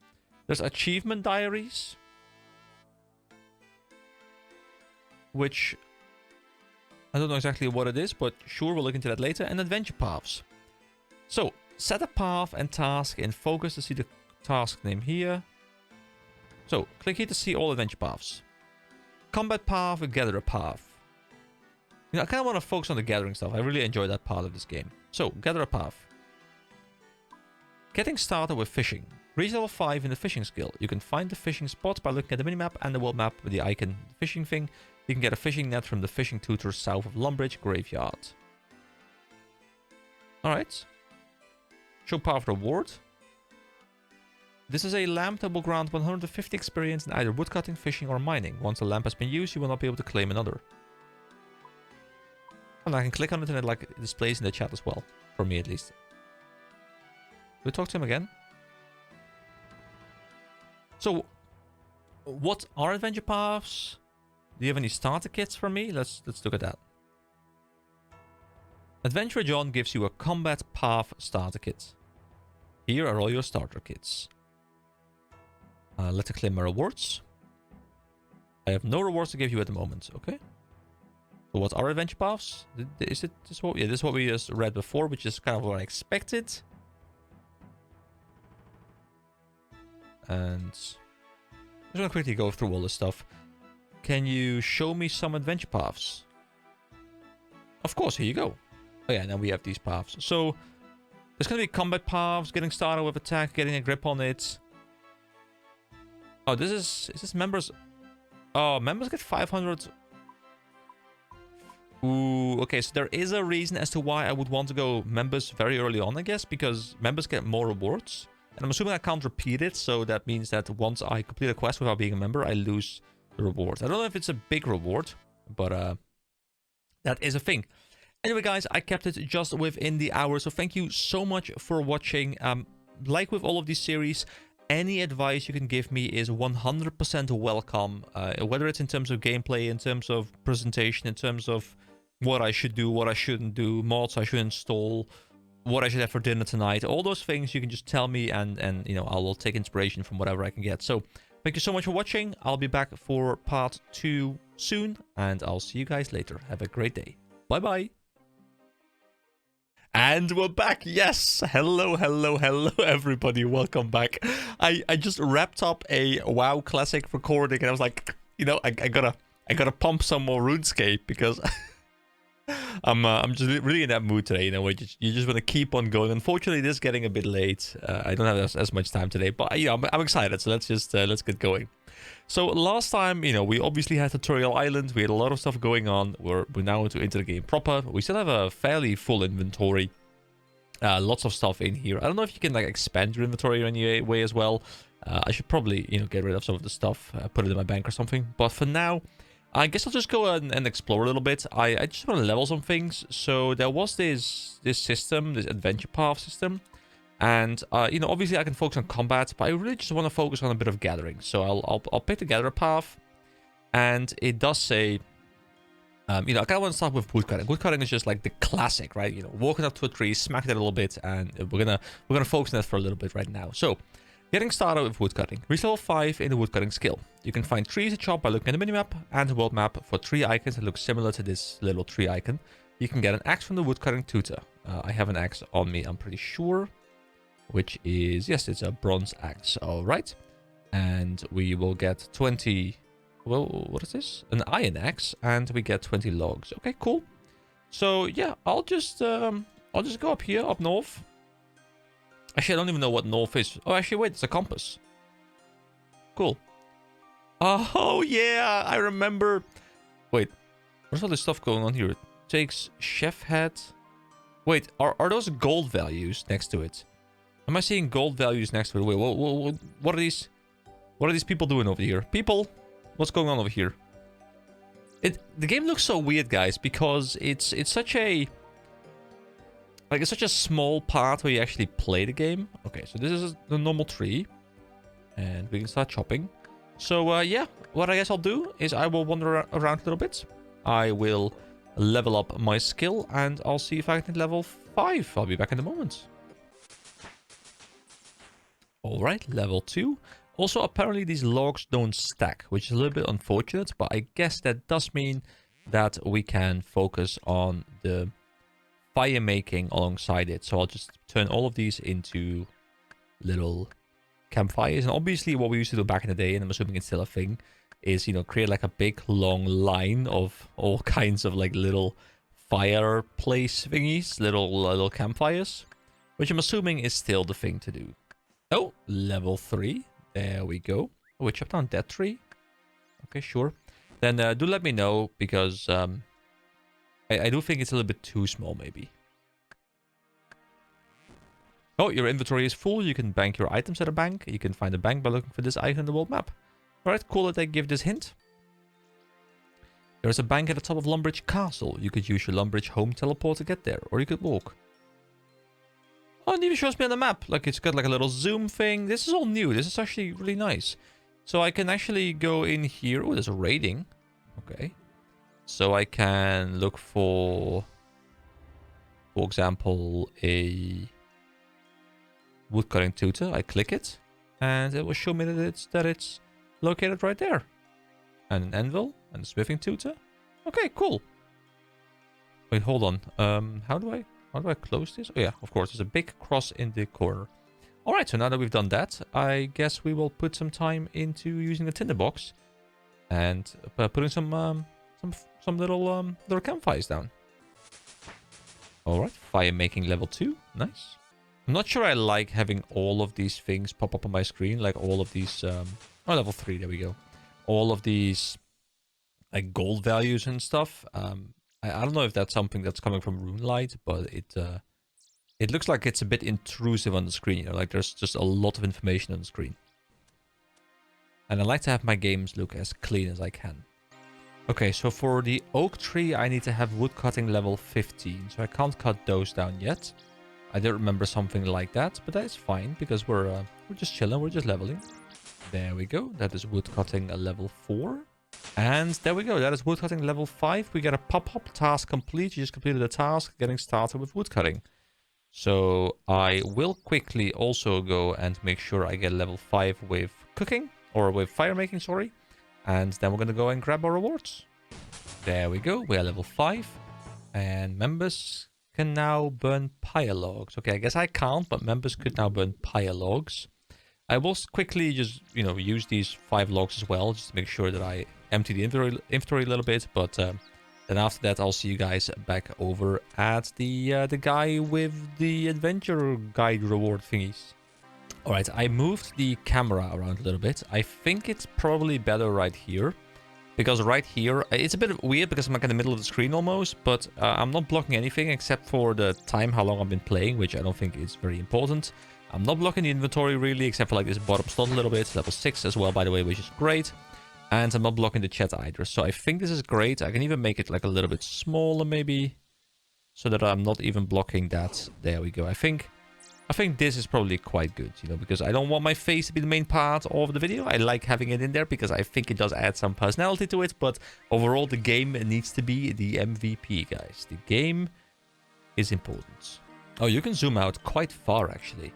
There's achievement diaries, which I don't know exactly what it is, but sure, we'll look into that later. And adventure paths. So set a path and task in focus to see the task name here. So, click here to see all adventure paths. Combat path and gatherer path. You know, I kind of want to focus on the gathering stuff. I really enjoy that part of this game. So, gatherer path. Getting started with fishing. Reach level 5 in the fishing skill. You can find the fishing spot by looking at the minimap and the world map with the icon fishing thing. You can get a fishing net from the fishing tutor south of Lumbridge Graveyard. Alright. Show path reward. This is a lamp that will grant 150 experience in either woodcutting, fishing, or mining. Once a lamp has been used, you will not be able to claim another. And I can click on it and it like displays in the chat as well. For me at least. Do we talk to him again? So, what are adventure paths? Do you have any starter kits for me? Let's look at that. Adventurer John gives you a combat path starter kit. Here are all your starter kits. Let's claim my rewards. I have no rewards to give you at the moment. Okay. So what are adventure paths? Is it this what? Yeah, this is what we just read before, which is kind of what I expected. And I'm just gonna quickly go through all this stuff. Can you show me some adventure paths? Of course, here you go. Oh yeah, now we have these paths. So there's gonna be combat paths, getting started with attack, getting a grip on it. Oh, is this members? Oh, members get 500. Ooh, okay, so there is a reason as to why I would want to go members very early on, I guess, because members get more rewards. And I'm assuming I can't repeat it, so that means that once I complete a quest without being a member, I lose the reward. I don't know if it's a big reward, but that is a thing. Anyway, guys, I kept it just within the hour, so thank you so much for watching. Like with all of these series, any advice you can give me is 100% welcome, whether it's in terms of gameplay, in terms of presentation, in terms of what I should do, what I shouldn't do, mods I should install, what I should have for dinner tonight. All those things you can just tell me, and you know, I will take inspiration from whatever I can get. So thank you so much for watching. I'll be back for part 2 soon, and I'll see you guys later. Have a great day. Bye bye. And we're back. Yes. Hello, hello, hello, everybody. Welcome back. I just wrapped up a WoW Classic recording, and I was like, you know, I gotta pump some more RuneScape because I'm just really in that mood today. You know, where you just want to keep on going. Unfortunately, this is getting a bit late. I don't have as much time today, but you know, I'm excited. So let's get going. So last time, you know, we obviously had Tutorial Island. We had a lot of stuff going on. We're now into the game proper. We still have a fairly full inventory. Lots of stuff in here. I don't know if you can like expand your inventory in any way as well. I should probably, you know, get rid of some of the stuff, put it in my bank or something. But for now, I guess I'll just go and explore a little bit. I just want to level some things. So there was this system, this adventure path system. And, you know, obviously I can focus on combat, but I really just want to focus on a bit of gathering. So I'll pick the gatherer path. And it does say, you know, I kind of want to start with woodcutting. Woodcutting is just like the classic, right? You know, walking up to a tree, smack it a little bit, and we're gonna focus on that for a little bit right now. So, getting started with woodcutting. Reach level 5 in the woodcutting skill. You can find trees to chop by looking at the minimap and the world map for tree icons that look similar to this little tree icon. You can get an axe from the woodcutting tutor. I have an axe on me, I'm pretty sure. Which is, yes, it's a bronze axe. Alright. And we will get 20... Well, what is this? An iron axe, and we get 20 logs. Okay, cool. So, yeah, I'll just go up here, up north. Actually, I don't even know what north is. Oh, actually, wait, it's a compass. Cool. Oh, yeah, I remember. Wait, what's all this stuff going on here? It takes chef hat. Wait, are those gold values next to it? Am I seeing gold values next to it? Wait, what are these? What are these people doing over here? People, what's going on over here? The game looks so weird, guys, because it's such a it's such a small part where you actually play the game. Okay, so this is the normal tree, and we can start chopping. So yeah, what I guess I'll do is I will wander around a little bit. I will level up my skill, and I'll see if I can level 5. I'll be back in a moment. Alright, level 2. Also, apparently these logs don't stack, which is a little bit unfortunate, but I guess that does mean that we can focus on the fire making alongside it. So I'll just turn all of these into little campfires. And obviously what we used to do back in the day, and I'm assuming it's still a thing, is, you know, create like a big long line of all kinds of like little fireplace thingies, little campfires, which I'm assuming is still the thing to do. Oh, level 3. There we go. Oh, we chopped down that tree. Okay, sure. Then do let me know, because I do think it's a little bit too small, maybe. Oh, your inventory is full. You can bank your items at a bank. You can find a bank by looking for this icon on the world map. Alright, cool that I give this hint. There's a bank at the top of Lumbridge Castle. You could use your Lumbridge home teleport to get there, or you could walk. Oh, it even shows me on the map. Like, it's got like a little zoom thing. This is all new. This is actually really nice. So I can actually go in here. Oh, there's a rating. Okay. So I can look for example, a woodcutting tutor. I click it, and it will show me that it's located right there. And an anvil and a smithing tutor. Okay, cool. Wait, hold on. How do I close this? Oh yeah, of course. There's a big cross in the corner. All right, so now that we've done that, I guess we will put some time into using the tinderbox and putting some little campfires down. All right, fire making level 2. Nice. I'm not sure I like having all of these things pop up on my screen, like all of these. Oh, level 3. There we go. All of these like gold values and stuff. I don't know if that's something that's coming from RuneLight, but it looks like it's a bit intrusive on the screen. You know, like there's just a lot of information on the screen. And I like to have my games look as clean as I can. Okay, so for the oak tree, I need to have woodcutting level 15. So I can't cut those down yet. I don't remember something like that, but that is fine because we're just chilling. We're just leveling. There we go. That is woodcutting a level 4. And there we go. That is woodcutting level 5. We get a pop-up task complete. You just completed the task, getting started with woodcutting. So I will quickly also go and make sure I get level 5 with cooking, or with fire making, sorry. And then we're going to go and grab our rewards. There we go. We are level 5. And members can now burn pyre logs. Okay, I guess I can't, but members could now burn pyre logs. I will quickly just, you know, use these 5 logs as well, just to make sure that I empty the inventory a little bit. But then after that, I'll see you guys back over at the guy with the adventure guide reward thingies. Alright, I moved the camera around a little bit. I think it's probably better right here. Because right here, it's a bit weird because I'm like in the middle of the screen almost. But I'm not blocking anything except for the time, how long I've been playing, which I don't think is very important. I'm not blocking the inventory really, except for like this bottom slot a little bit. Level 6 as well, by the way, which is great. And I'm not blocking the chat either. So I think this is great. I can even make it like a little bit smaller maybe. So that I'm not even blocking that. There we go. I think this is probably quite good, you know, because I don't want my face to be the main part of the video. I like having it in there because I think it does add some personality to it. But overall, the game needs to be the MVP, guys. The game is important. Oh, you can zoom out quite far, actually.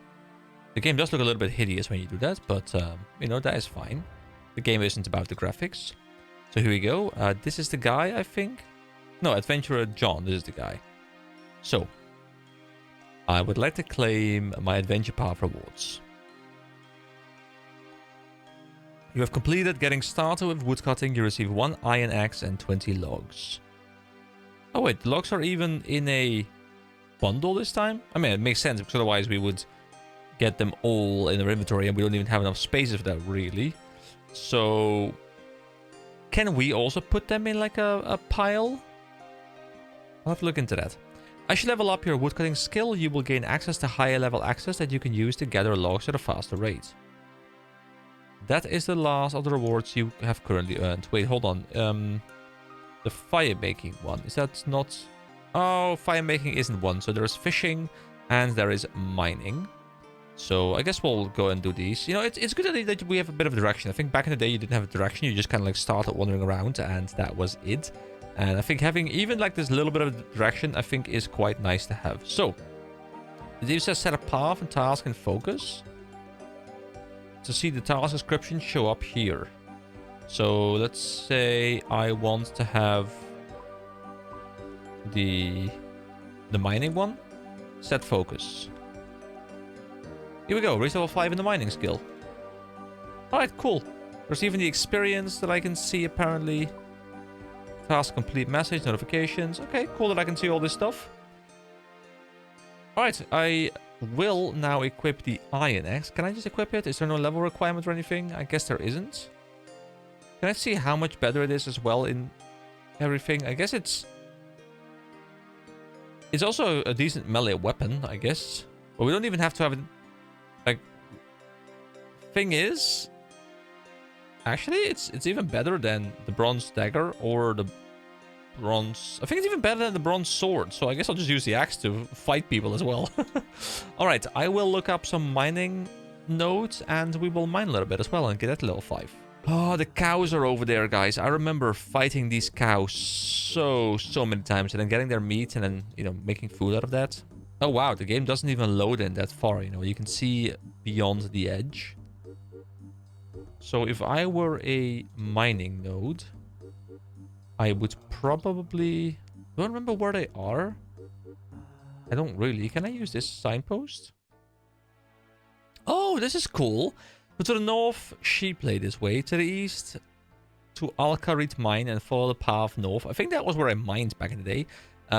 The game does look a little bit hideous when you do that, but, you know, that is fine. The game isn't about the graphics. So here we go. This is the guy, I think. No, Adventurer John. This is the guy. So I would like to claim my Adventure Path rewards. You have completed getting started with woodcutting. You receive 1 iron axe and 20 logs. Oh wait, the logs are even in a bundle this time? I mean, it makes sense because otherwise we would get them all in our inventory and we don't even have enough spaces for that, really. So can we also put them in like a pile? I'll have to look into that. As you level up your woodcutting skill, you will gain access to higher level access that you can use to gather logs at a faster rate. That is the last of the rewards you have currently earned. Wait, hold on. The fire making one, is that not... Oh, fire making isn't one. So there is fishing and there is mining. So I guess we'll go and do these. You know, it's good that we have a bit of direction. I think back in the day you didn't have a direction. You just kind of like started wandering around and that was it. And I think having even like this little bit of direction, I think is quite nice to have. So, these says set a path and task and focus. To see the task description show up here. So, let's say I want to have the mining one. Set focus. Here we go, reach level 5 in the mining skill. Alright, cool. There's even the experience that I can see, apparently. Task complete, message, notifications. Okay, cool that I can see all this stuff. Alright, I will now equip the Iron Axe. Can I just equip it? Is there no level requirement or anything? I guess there isn't. Can I see how much better it is as well in everything? I guess it's also a decent melee weapon, I guess. But we don't even have to have it. Like, thing is, actually, it's even better than the bronze dagger or the bronze. I think it's even better than the bronze sword. So I guess I'll just use the axe to fight people as well. All right, I will look up some mining nodes and we will mine a little bit as well and get at level 5. Oh, the cows are over there, guys. I remember fighting these cows so many times and then getting their meat and then, you know, making food out of that. Oh, wow. The game doesn't even load in that far, you know. You can see beyond the edge. So if I were a mining node, I would probably... Do I remember where they are? I don't really. Can I use this signpost? Oh, this is cool. So to the north, sheep lay this way. To the east, to Alcarit mine and follow the path north. I think that was where I mined back in the day.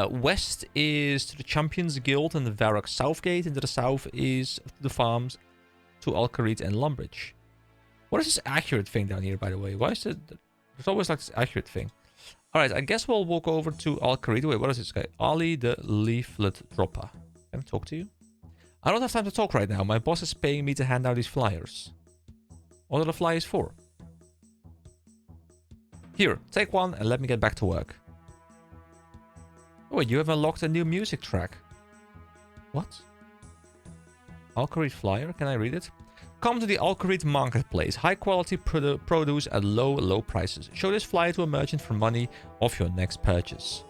West is to the Champions Guild and the Varrock Southgate. And to the south is the farms to Alcarit and Lumbridge. What is this accurate thing down here, by the way? Why is it... There's always like this accurate thing. Alright, I guess we'll walk over to Alcarit. Wait, what is this guy? Ali the Leaflet Dropper. Can I talk to you? I don't have time to talk right now. My boss is paying me to hand out these flyers. What are the flyers for? Here, take one and let me get back to work. Oh, wait, you have unlocked a new music track. What? Alcarit flyer? Can I read it? Come to the Alcarit marketplace. High quality produce at low prices. Show this flyer to a merchant for money off your next purchase.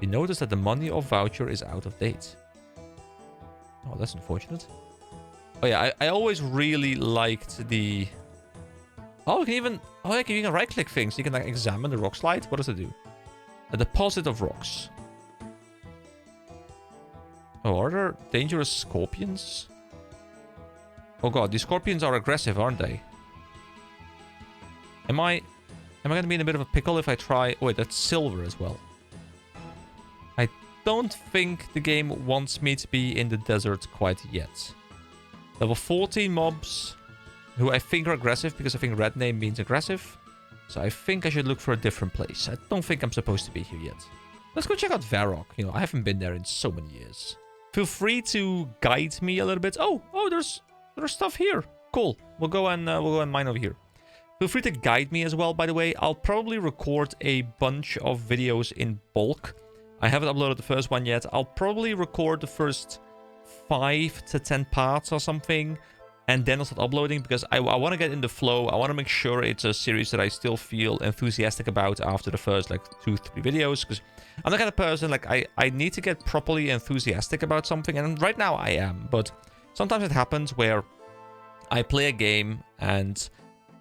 You notice that the money off voucher is out of date. Oh, that's unfortunate. Oh yeah, I always really liked the... Oh, you can even... Oh, you can even right-click things. You can like examine the rock slide. What does it do? A deposit of rocks. Oh, are there dangerous scorpions? Oh god, these scorpions are aggressive, aren't they? Am I going to be in a bit of a pickle if I try... Oh, wait, that's silver as well. I don't think the game wants me to be in the desert quite yet. Level 14 mobs, who I think are aggressive, because I think red name means aggressive. So I think I should look for a different place. I don't think I'm supposed to be here yet. Let's go check out Varrock. You know, I haven't been there in so many years. Feel free to guide me a little bit. Oh, there's stuff here. Cool. We'll go and mine over here. Feel free to guide me as well, by the way. I'll probably record a bunch of videos in bulk. I haven't uploaded the first one yet. I'll probably record the first 5 to 10 parts or something, and then I'll start uploading, because I want to get in the flow. I want to make sure it's a series that I still feel enthusiastic about after the first like 2-3 videos, because I'm the kind of person like I need to get properly enthusiastic about something, and right now I am, but sometimes it happens where I play a game and,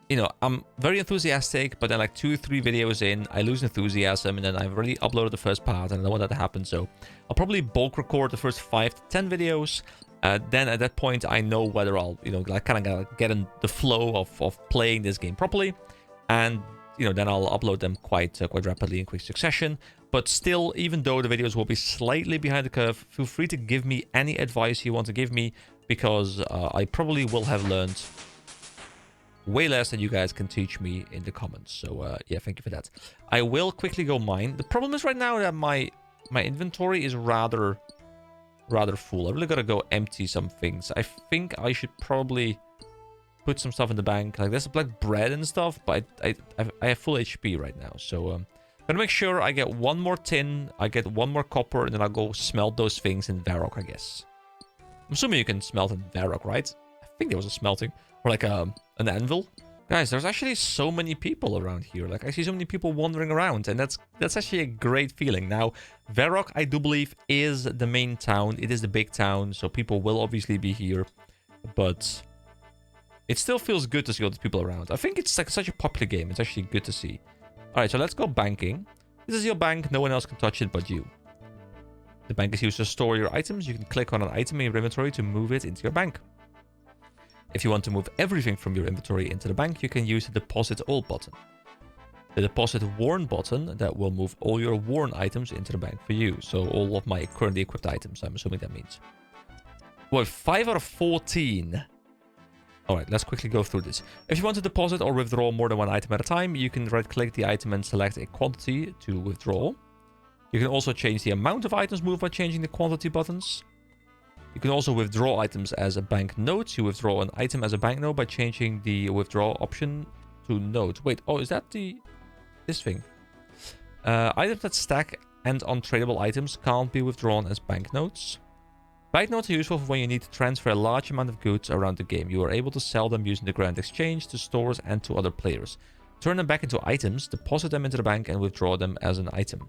you know, I'm very enthusiastic, but then like 2-3 videos in, I lose enthusiasm, and then I've already uploaded the first part, and I don't want that to happen, so I'll probably bulk record the first 5 to 10 videos. Then at that point, I know whether I'll, you know, like kind of get in the flow of playing this game properly, and, you know, then I'll upload them quite rapidly in quick succession. But still, even though the videos will be slightly behind the curve, feel free to give me any advice you want to give me, because I probably will have learned way less than you guys can teach me in the comments. So yeah, thank you for that. I will quickly go mine. The problem is right now that my inventory is rather full. I really gotta go empty some things. I think I should probably put some stuff in the bank. Like there's like bread and stuff, but I have full HP right now. So I'm gonna make sure I get one more tin, I get one more copper, and then I'll go smelt those things in Varrock, I guess. I'm assuming you can smelt in Varrock, right? I think there was a smelting. Or like an anvil. Guys, there's actually so many people around here. Like, I see so many people wandering around, and that's actually a great feeling. Now, Varrock, I do believe, is the main town. It is the big town, so people will obviously be here. But it still feels good to see all these people around. I think it's like such a popular game. It's actually good to see. All right, so let's go banking. This is your bank. No one else can touch it but you. The bank is used to store your items. You can click on an item in your inventory to move it into your bank. If you want to move everything from your inventory into the bank, you can use the deposit all button. The deposit worn button that will move all your worn items into the bank for you. So all of my currently equipped items, I'm assuming that means. Well, 5 out of 14. Alright, let's quickly go through this. If you want to deposit or withdraw more than one item at a time, you can right-click the item and select a quantity to withdraw. You can also change the amount of items moved by changing the quantity buttons. You can also withdraw items as a banknote. You withdraw an item as a banknote by changing the withdraw option to note. Wait, oh, is that this thing? Items that stack and untradeable items can't be withdrawn as banknotes. Banknotes are useful for when you need to transfer a large amount of goods around the game. You are able to sell them using the Grand Exchange to stores and to other players. Turn them back into items, deposit them into the bank, and withdraw them as an item.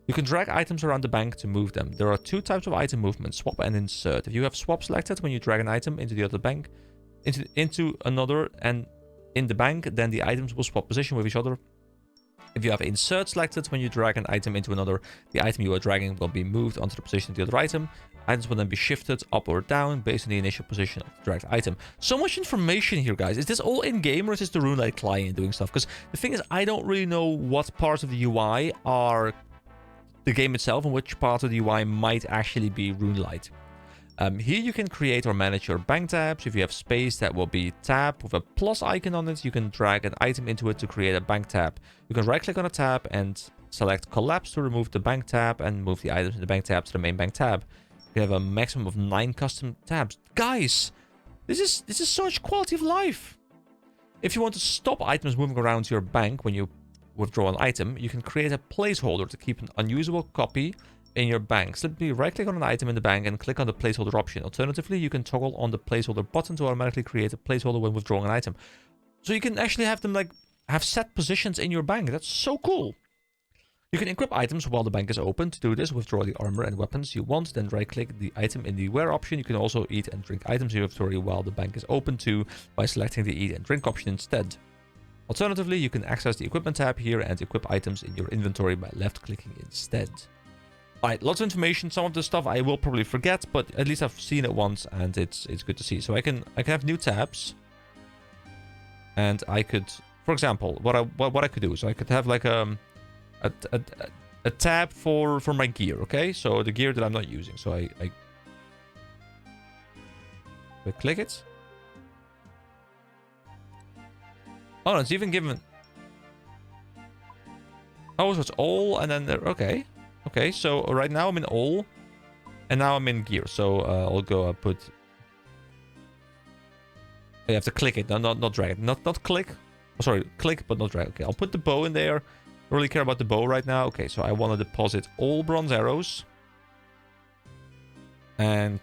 You can drag items around the bank to move them. There are 2 types of item movement, swap and insert. If you have swap selected when you drag an item into the other bank, into another and in the bank, then the items will swap position with each other. If you have insert selected when you drag an item into another, the item you are dragging will be moved onto the position of the other item. Items will then be shifted up or down based on the initial position of the dragged item. So much information here, guys. Is this all in-game or is this the RuneLite client doing stuff? Because the thing is, I don't really know what parts of the UI are the game itself and which part of the UI might actually be RuneLite. Here you can create or manage your bank tabs. If you have space, that will be tab with a plus icon on it. You can drag an item into it to create a bank tab. You can right click on a tab and select collapse to remove the bank tab and move the items in the bank tab to the main bank tab. You have a maximum of 9 custom tabs. Guys, this is so much quality of life. If you want to stop items moving around your bank when you withdraw an item, you can create a placeholder to keep an unusable copy in your bank. Simply right-click on an item in the bank and click on the placeholder option. Alternatively, you can toggle on the placeholder button to automatically create a placeholder when withdrawing an item. So you can actually have them have set positions in your bank. That's so cool. You can equip items while the bank is open. To do this, withdraw the armor and weapons you want, then right-click the item in the wear option. You can also eat and drink items in your inventory while the bank is open too by selecting the eat and drink option instead. Alternatively, you can access the equipment tab here and equip items in your inventory by left-clicking instead. Alright, lots of information. Some of the stuff I will probably forget, but at least I've seen it once and it's good to see. So I can have new tabs. And I could, for example, what I could do, so I could have like a tab for my gear, okay? So the gear that I'm not using. So I click it. Oh, it's even given. Oh, so it's all and then there. Okay. Okay, so right now I'm in all, and now I'm in gear. So I'll go put. You have to click it, not drag it, not click. Oh, sorry, click but not drag. Okay, I'll put the bow in there. I really care about the bow right now. Okay, so I want to deposit all bronze arrows, and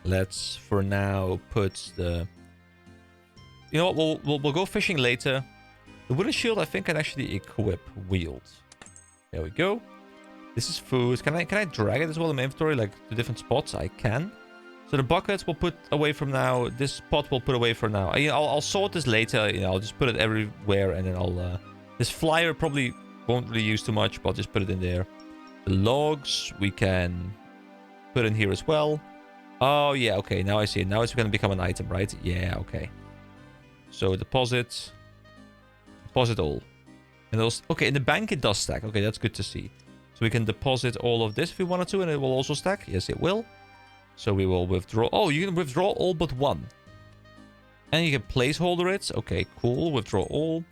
let's for now put the. You know what? We'll go fishing later. The wooden shield I think I can actually equip wield. There we go. This is food. Can I drag it as well in my inventory, like the different spots? I can. So the buckets we'll put away from now. This pot we'll put away for now. I'll sort this later. You know, I'll just put it everywhere, and then I'll. This flyer probably won't really use too much, but I'll just put it in there. The logs we can put in here as well. Oh yeah, okay. Now I see it. Now it's going to become an item, right? Yeah, okay. So deposit all. And those. Okay, in the bank it does stack. Okay, that's good to see. So we can deposit all of this if we wanted to, and it will also stack. Yes, it will. So we will withdraw. Oh, you can withdraw all but one. And you can placeholder it. Okay, cool. Withdraw all.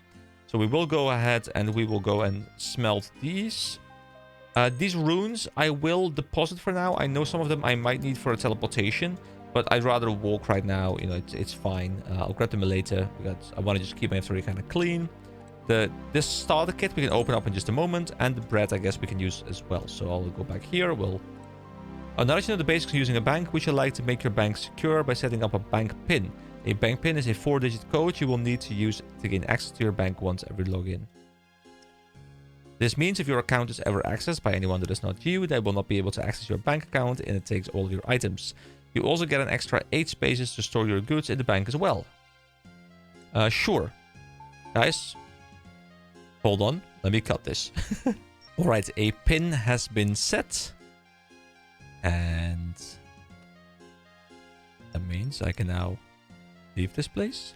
So we will go ahead and we will go and smelt these. These runes I will deposit for now. I know some of them I might need for a teleportation, but I'd rather walk right now. You know, it's fine. I'll grab them later because I want to just keep my inventory kind of clean. This starter kit we can open up in just a moment, and the bread I guess we can use as well. So I'll go back here. Now that you know the basics of using a bank, would you like to make your bank secure by setting up a bank pin? A bank pin is a 4-digit code you will need to use to gain access to your bank once every login. This means if your account is ever accessed by anyone that is not you, they will not be able to access your bank account, and it takes all of your items. You also get an extra 8 spaces to store your goods in the bank as well. Sure. Guys, hold on. Let me cut this. Alright, a pin has been set. And that means I can now leave this place.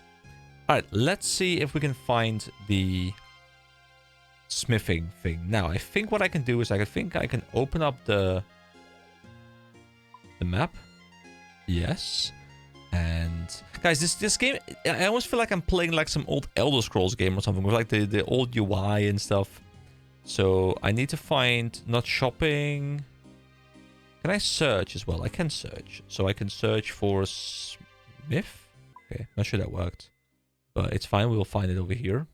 All right, let's see if we can find the smithing thing. Now, I think what I can do is I can open up the map. Yes. And guys, this game, I almost feel like I'm playing like some old Elder Scrolls game or something with like the old UI and stuff. So I need to find not shopping. Can I search as well? I can search. So I can search for Smith. Okay, not sure that worked. But it's fine. We will find it over here.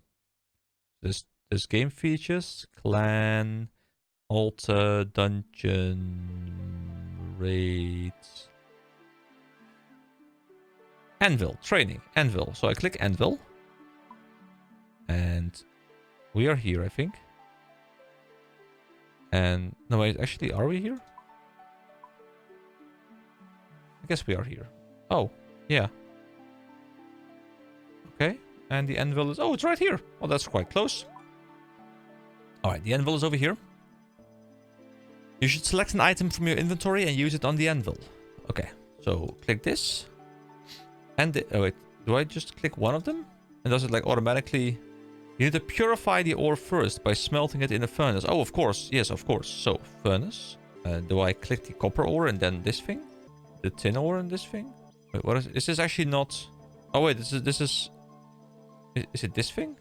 There's game features. Clan. Altar. Dungeon. Raid. Anvil. Training. Anvil. So I click Anvil. And we are here, I think. And no, wait, actually, are we here? I guess we are here. Oh, yeah. Okay, and the anvil is... Oh, it's right here. Oh, that's quite close. Alright, the anvil is over here. You should select an item from your inventory and use it on the anvil. Okay, so click this. And... oh, wait. Do I just click one of them? And does it, like, automatically... You need to purify the ore first by smelting it in a furnace. Oh, of course. Yes, of course. So, furnace. Do I click the copper ore and then this thing? The tin ore and this thing? Wait, what is... Is this actually not... Oh, wait. This is... Is it this thing?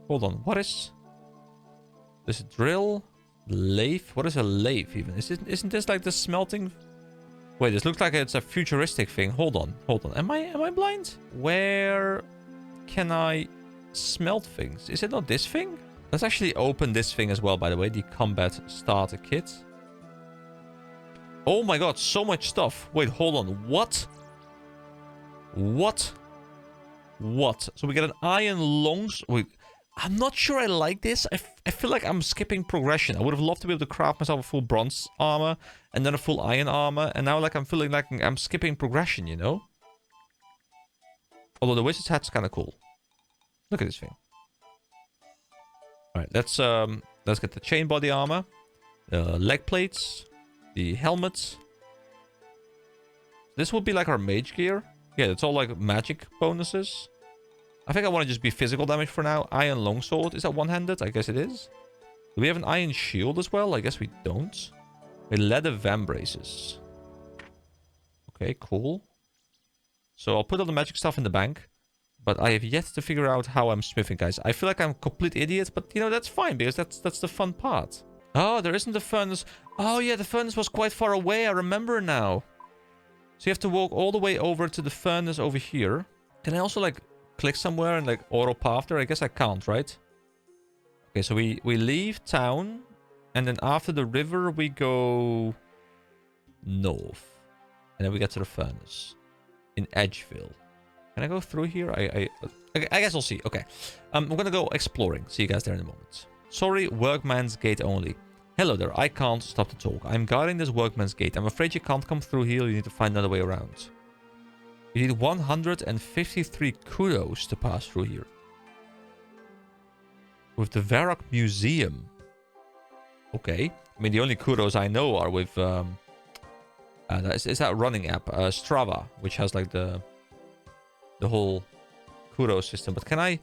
Hold on. What is... This drill? Lathe? What is a lathe even? Isn't this like the smelting... Wait, this looks like it's a futuristic thing. Hold on. Hold on. Am I blind? Where... Can I smelt things? Is it not this thing? Let's actually open this thing as well, by the way. The combat starter kit. Oh my god, so much stuff. Wait, hold on. What? What? What? So we get an iron longs... Wait, I'm not sure I like this. I feel like I'm skipping progression. I would have loved to be able to craft myself a full bronze armor and then a full iron armor. And now like I'm feeling like I'm skipping progression, you know? Although the wizard's hat's kind of cool. Look at this thing. All right, let's get the chain body armor, the leg plates, the helmets. This will be like our mage gear. Yeah, it's all like magic bonuses. I think I want to just be physical damage for now. Iron longsword. Is that one-handed? I guess it is. Do we have an iron shield as well? I guess we don't. With leather vambraces. Okay, cool. So I'll put all the magic stuff in the bank. But I have yet to figure out how I'm smithing, guys. I feel like I'm a complete idiot, but, you know, that's fine, because that's the fun part. Oh, there isn't a furnace. Oh, yeah, the furnace was quite far away. I remember now. So you have to walk all the way over to the furnace over here. Can I also, like, click somewhere and, like, auto path there? I guess I can't, right? Okay, so we leave town. And then after the river, we go north. And then we get to the furnace. In Edgeville. Can I go through here? I guess I'll see. Okay. We're gonna go exploring. See you guys there in a moment. Sorry, workman's gate only. Hello there. I can't stop to talk. I'm guarding this workman's gate. I'm afraid you can't come through here. You need to find another way around. You need 153 kudos to pass through here. With the Varrock Museum. Okay. I mean, the only kudos I know are with... is that running app, Strava, which has like the whole kudos system. But can I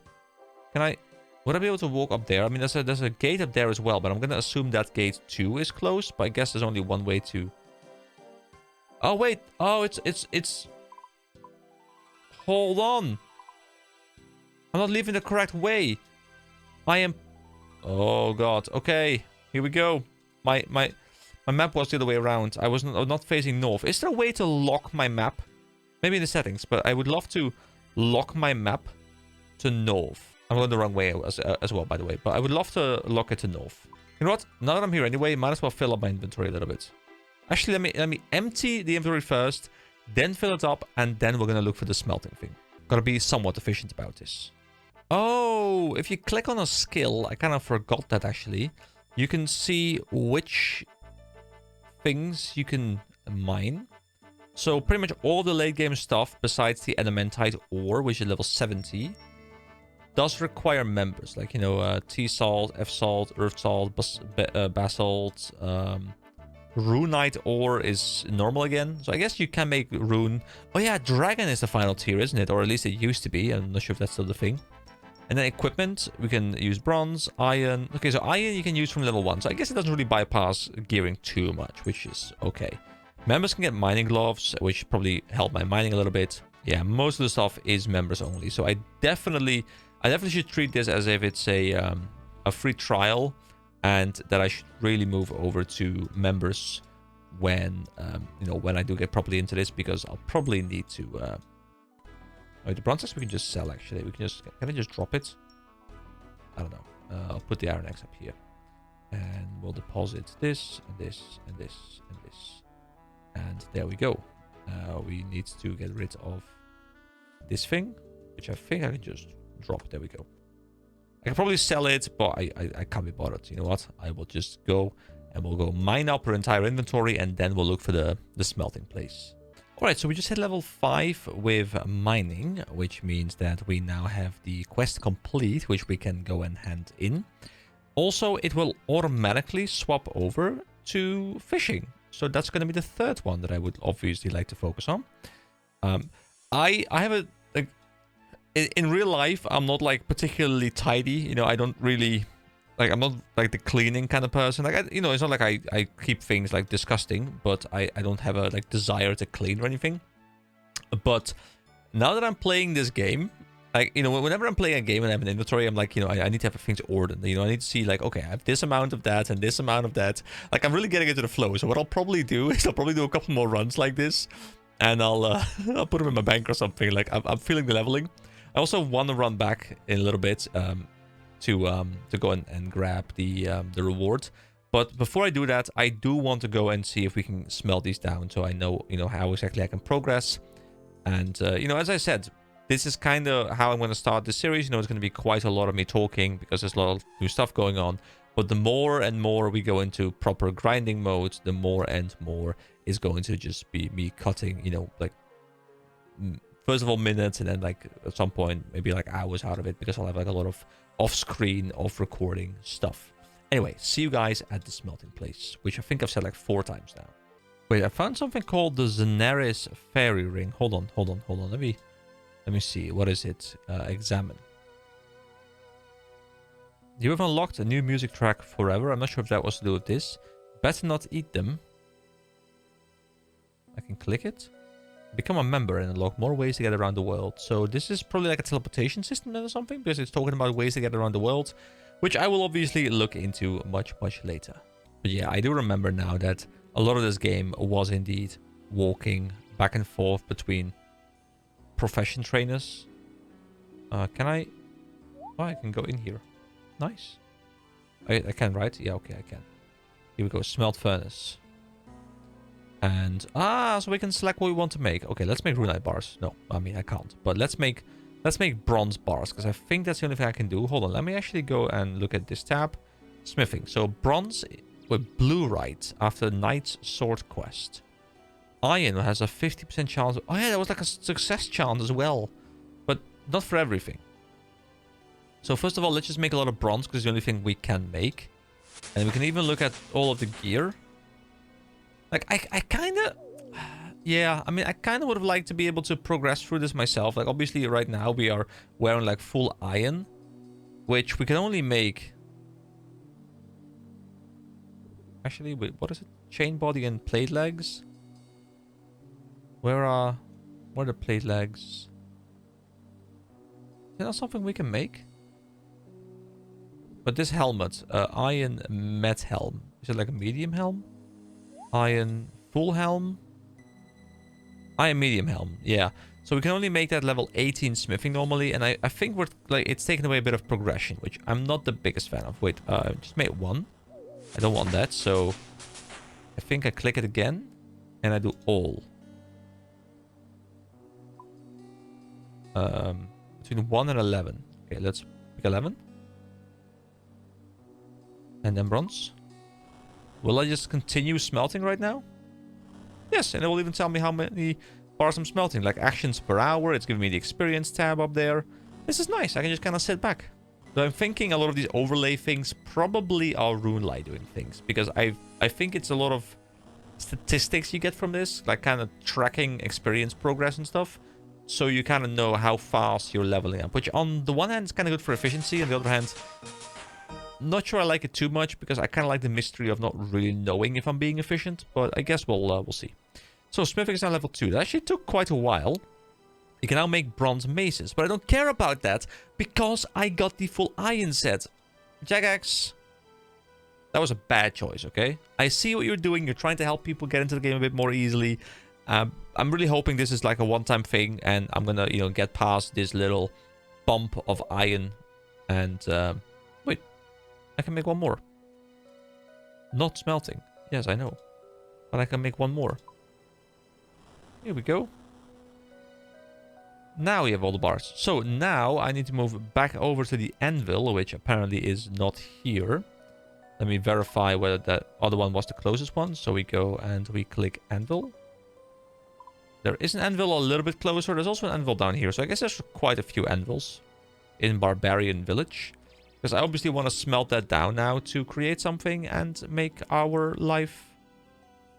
would I be able to walk up there? I mean, there's a gate up there as well, but I'm gonna assume that gate 2 is closed. But I guess there's only one way to. Oh wait, oh it's. Hold on. I'm not leaving the correct way. I am. Oh god. Okay, here we go. My map was the other way around. I was not facing north. Is there a way to lock my map? Maybe in the settings, but I would love to lock my map to north. I'm going the wrong way as well, by the way. But I would love to lock it to north. You know what? Now that I'm here anyway, might as well fill up my inventory a little bit. Actually, let me empty the inventory first, then fill it up, and then we're going to look for the smelting thing. Gotta be somewhat efficient about this. Oh, if you click on a skill, I kind of forgot that actually. You can see which things you can mine. So pretty much all the late game stuff besides the Adamentite ore, which is level 70, does require members. Like, you know, T-Salt, F-Salt, Earth Salt, Basalt, Runite ore is normal again. So I guess you can make rune. Oh yeah, dragon is the final tier, isn't it? Or at least it used to be. I'm not sure if that's still the thing. And then equipment, we can use bronze, iron. Okay, so iron you can use from level 1. So I guess it doesn't really bypass gearing too much, which is okay. Members can get mining gloves, which probably help my mining a little bit. Yeah, most of the stuff is members only. So I definitely should treat this as if it's a free trial, and that I should really move over to members when when I do get properly into this, because I'll probably need to. Oh, the bronze axe we can just sell, actually. Can I just drop it? I don't know. I'll put the iron axe up here. And we'll deposit this, and this, and this, and this. And there we go. We need to get rid of this thing, which I think I can just drop. There we go. I can probably sell it, but I can't be bothered. You know what? I will just go, and we'll go mine up our entire inventory, and then we'll look for the smelting place. Alright, so we just hit level 5 with mining, which means that we now have the quest complete, which we can go and hand in. Also, it will automatically swap over to fishing. So that's going to be the third one that I would obviously like to focus on. I have a... Like, in real life, I'm not like particularly tidy. You know, I don't really... Like, I'm not like the cleaning kind of person. Like, it's not like I keep things like disgusting, but I don't have a like desire to clean or anything. But now that I'm playing this game, like, whenever I'm playing a game and I have an inventory, I'm like, I need to have things ordered. I need to see like, okay, I have this amount of that and this amount of that. Like, I'm really getting into the flow. So what I'll probably do is I'll probably do a couple more runs like this, and I'll put them in my bank or something. Like, I'm feeling the leveling. I also want to run back in a little bit. To go and grab the reward. But before I do that, I do want to go and see if we can smelt these down, so I know how exactly I can progress. And as I said, this is kind of how I'm going to start this series. It's going to be quite a lot of me talking, because there's a lot of new stuff going on. But the more and more we go into proper grinding mode, the more and more is going to just be me cutting, like first of all minutes, and then like at some point maybe like hours out of it, because I'll have like a lot of off-screen, off-recording stuff. Anyway, see you guys at the smelting place, which I think I've said like 4 times now. Wait, I found something called the Zenaris Fairy Ring. Hold on. Let me see. What is it? Examine. You have unlocked a new music track forever. I'm not sure if that was to do with this. Better not eat them. I can click it. Become a member and unlock more ways to get around the world. So this is probably like a teleportation system or something, because it's talking about ways to get around the world, which I will obviously look into much later. But yeah, I do remember now that a lot of this game was indeed walking back and forth between profession trainers. Can I... Oh, I can go in here. Nice. I can, right? Yeah, okay, I can. Here we go. Smelt furnace. And so we can select what we want to make. Okay, let's make runite bars. No, I mean I can't. But let's make bronze bars, because I think that's the only thing I can do. Hold on, let me actually go and look at this tab. Smithing. So bronze with bluerite after Knight's Sword quest. Iron has a 50% chance. Oh yeah, that was like a success chance as well, but not for everything. So first of all, let's just make a lot of bronze, because it's the only thing we can make, and we can even look at all of the gear. Like, I kind of... Yeah, I mean, I kind of would have liked to be able to progress through this myself. Like, obviously, right now, we are wearing, like, full iron, which we can only make... Actually, wait, what is it? Chain body and plate legs? Where are the plate legs? Is that not something we can make? But this helmet, iron matte helm. Is it like a medium helm? Iron full helm. Iron medium helm. Yeah. So we can only make that level 18 smithing normally, and I think we're like it's taken away a bit of progression, which I'm not the biggest fan of. Wait, just made 1. I don't want that, so I think I click it again and I do all. Between 1 and 11. Okay, let's pick 11. And then bronze. Will I just continue smelting right now? Yes, and it will even tell me how many bars I'm smelting. Like actions per hour, it's giving me the experience tab up there. This is nice, I can just kind of sit back. So I'm thinking a lot of these overlay things probably are Runelite doing things. Because I think it's a lot of statistics you get from this, like kind of tracking experience progress and stuff. So you kind of know how fast you're leveling up, which on the one hand is kind of good for efficiency, on the other hand, not sure I like it too much because I kind of like the mystery of not really knowing if I'm being efficient, but I guess we'll see. So smithing is now level 2. That actually took quite a while. You can now make bronze maces, but I don't care about that because I got the full iron set. Jagax, that was a bad choice, okay? I see what you're doing. You're trying to help people get into the game a bit more easily. I'm really hoping this is like a one-time thing, and I'm gonna, you know, get past this little bump of iron. And wait, I can make one more. Not smelting. Yes, I know, but I can make one more. Here we go. Now we have all the bars. So now I need to move back over to the anvil, which apparently is not here. Let me verify whether that other one was the closest one. So we go and we click anvil. There is an anvil a little bit closer. There's also an anvil down here. So I guess there's quite a few anvils in Barbarian Village. Because I obviously want to smelt that down now to create something and make our life...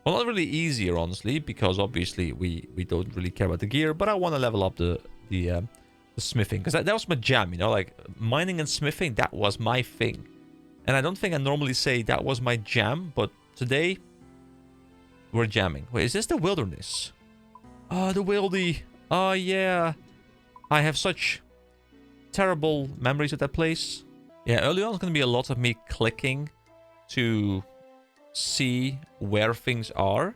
Well, not really easier, honestly, because obviously we don't really care about the gear, but I want to level up the smithing, because that was my jam, you know, like mining and smithing, that was my thing. And I don't think I normally say that was my jam, but today we're jamming. Wait, is this the wilderness? Oh, the wildy. Oh, yeah. I have such terrible memories of that place. Yeah, early on it's going to be a lot of me clicking to see where things are,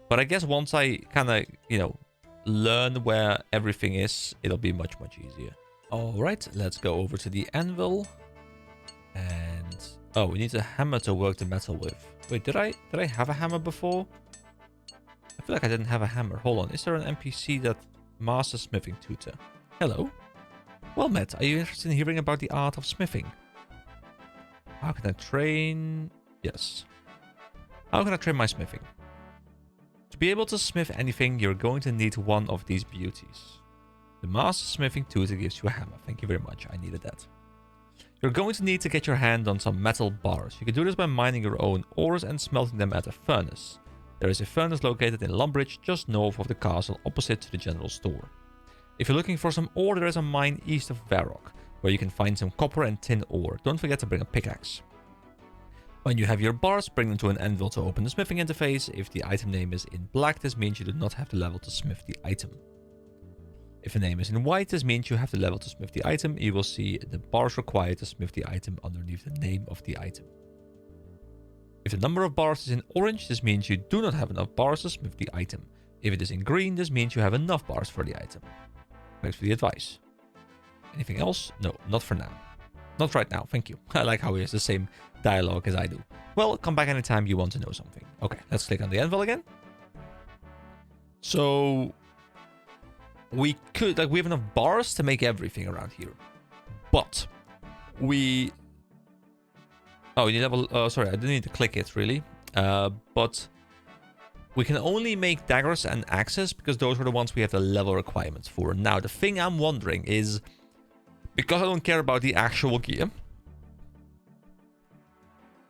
but I guess once I kind of, you know, learn where everything is, it'll be much easier. All right, let's go over to the anvil, and oh, we need a hammer to work the metal with. Wait, did I have a hammer before? I feel like I didn't have a hammer. Hold on, is there an NPC that master smithing tutor? Hello, well met. Are you interested in hearing about the art of smithing? How can I train? Yes. How can I train my smithing? To be able to smith anything, you're going to need one of these beauties. The master smithing tutor gives you a hammer. Thank you very much. I needed that. You're going to need to get your hand on some metal bars. You can do this by mining your own ores and smelting them at a furnace. There is a furnace located in Lumbridge, just north of the castle, opposite to the general store. If you're looking for some ore, there is a mine east of Varrock, where you can find some copper and tin ore. Don't forget to bring a pickaxe. When you have your bars, bring them to an anvil to open the smithing interface. If the item name is in black, this means you do not have the level to smith the item. If the name is in white, this means you have the level to smith the item. You will see the bars required to smith the item underneath the name of the item. If the number of bars is in orange, this means you do not have enough bars to smith the item. If it is in green, this means you have enough bars for the item. Thanks for the advice. Anything else? No, not for now. Not right now, thank you. I like how he has the same dialogue as I do. Well, come back anytime you want to know something. Okay, let's click on the anvil again. So we could, like, we have enough bars to make everything around here. But we... Oh, we need level... sorry, I didn't need to click it, really. But we can only make daggers and axes because those are the ones we have the level requirements for. Now, the thing I'm wondering is... Because I don't care about the actual gear,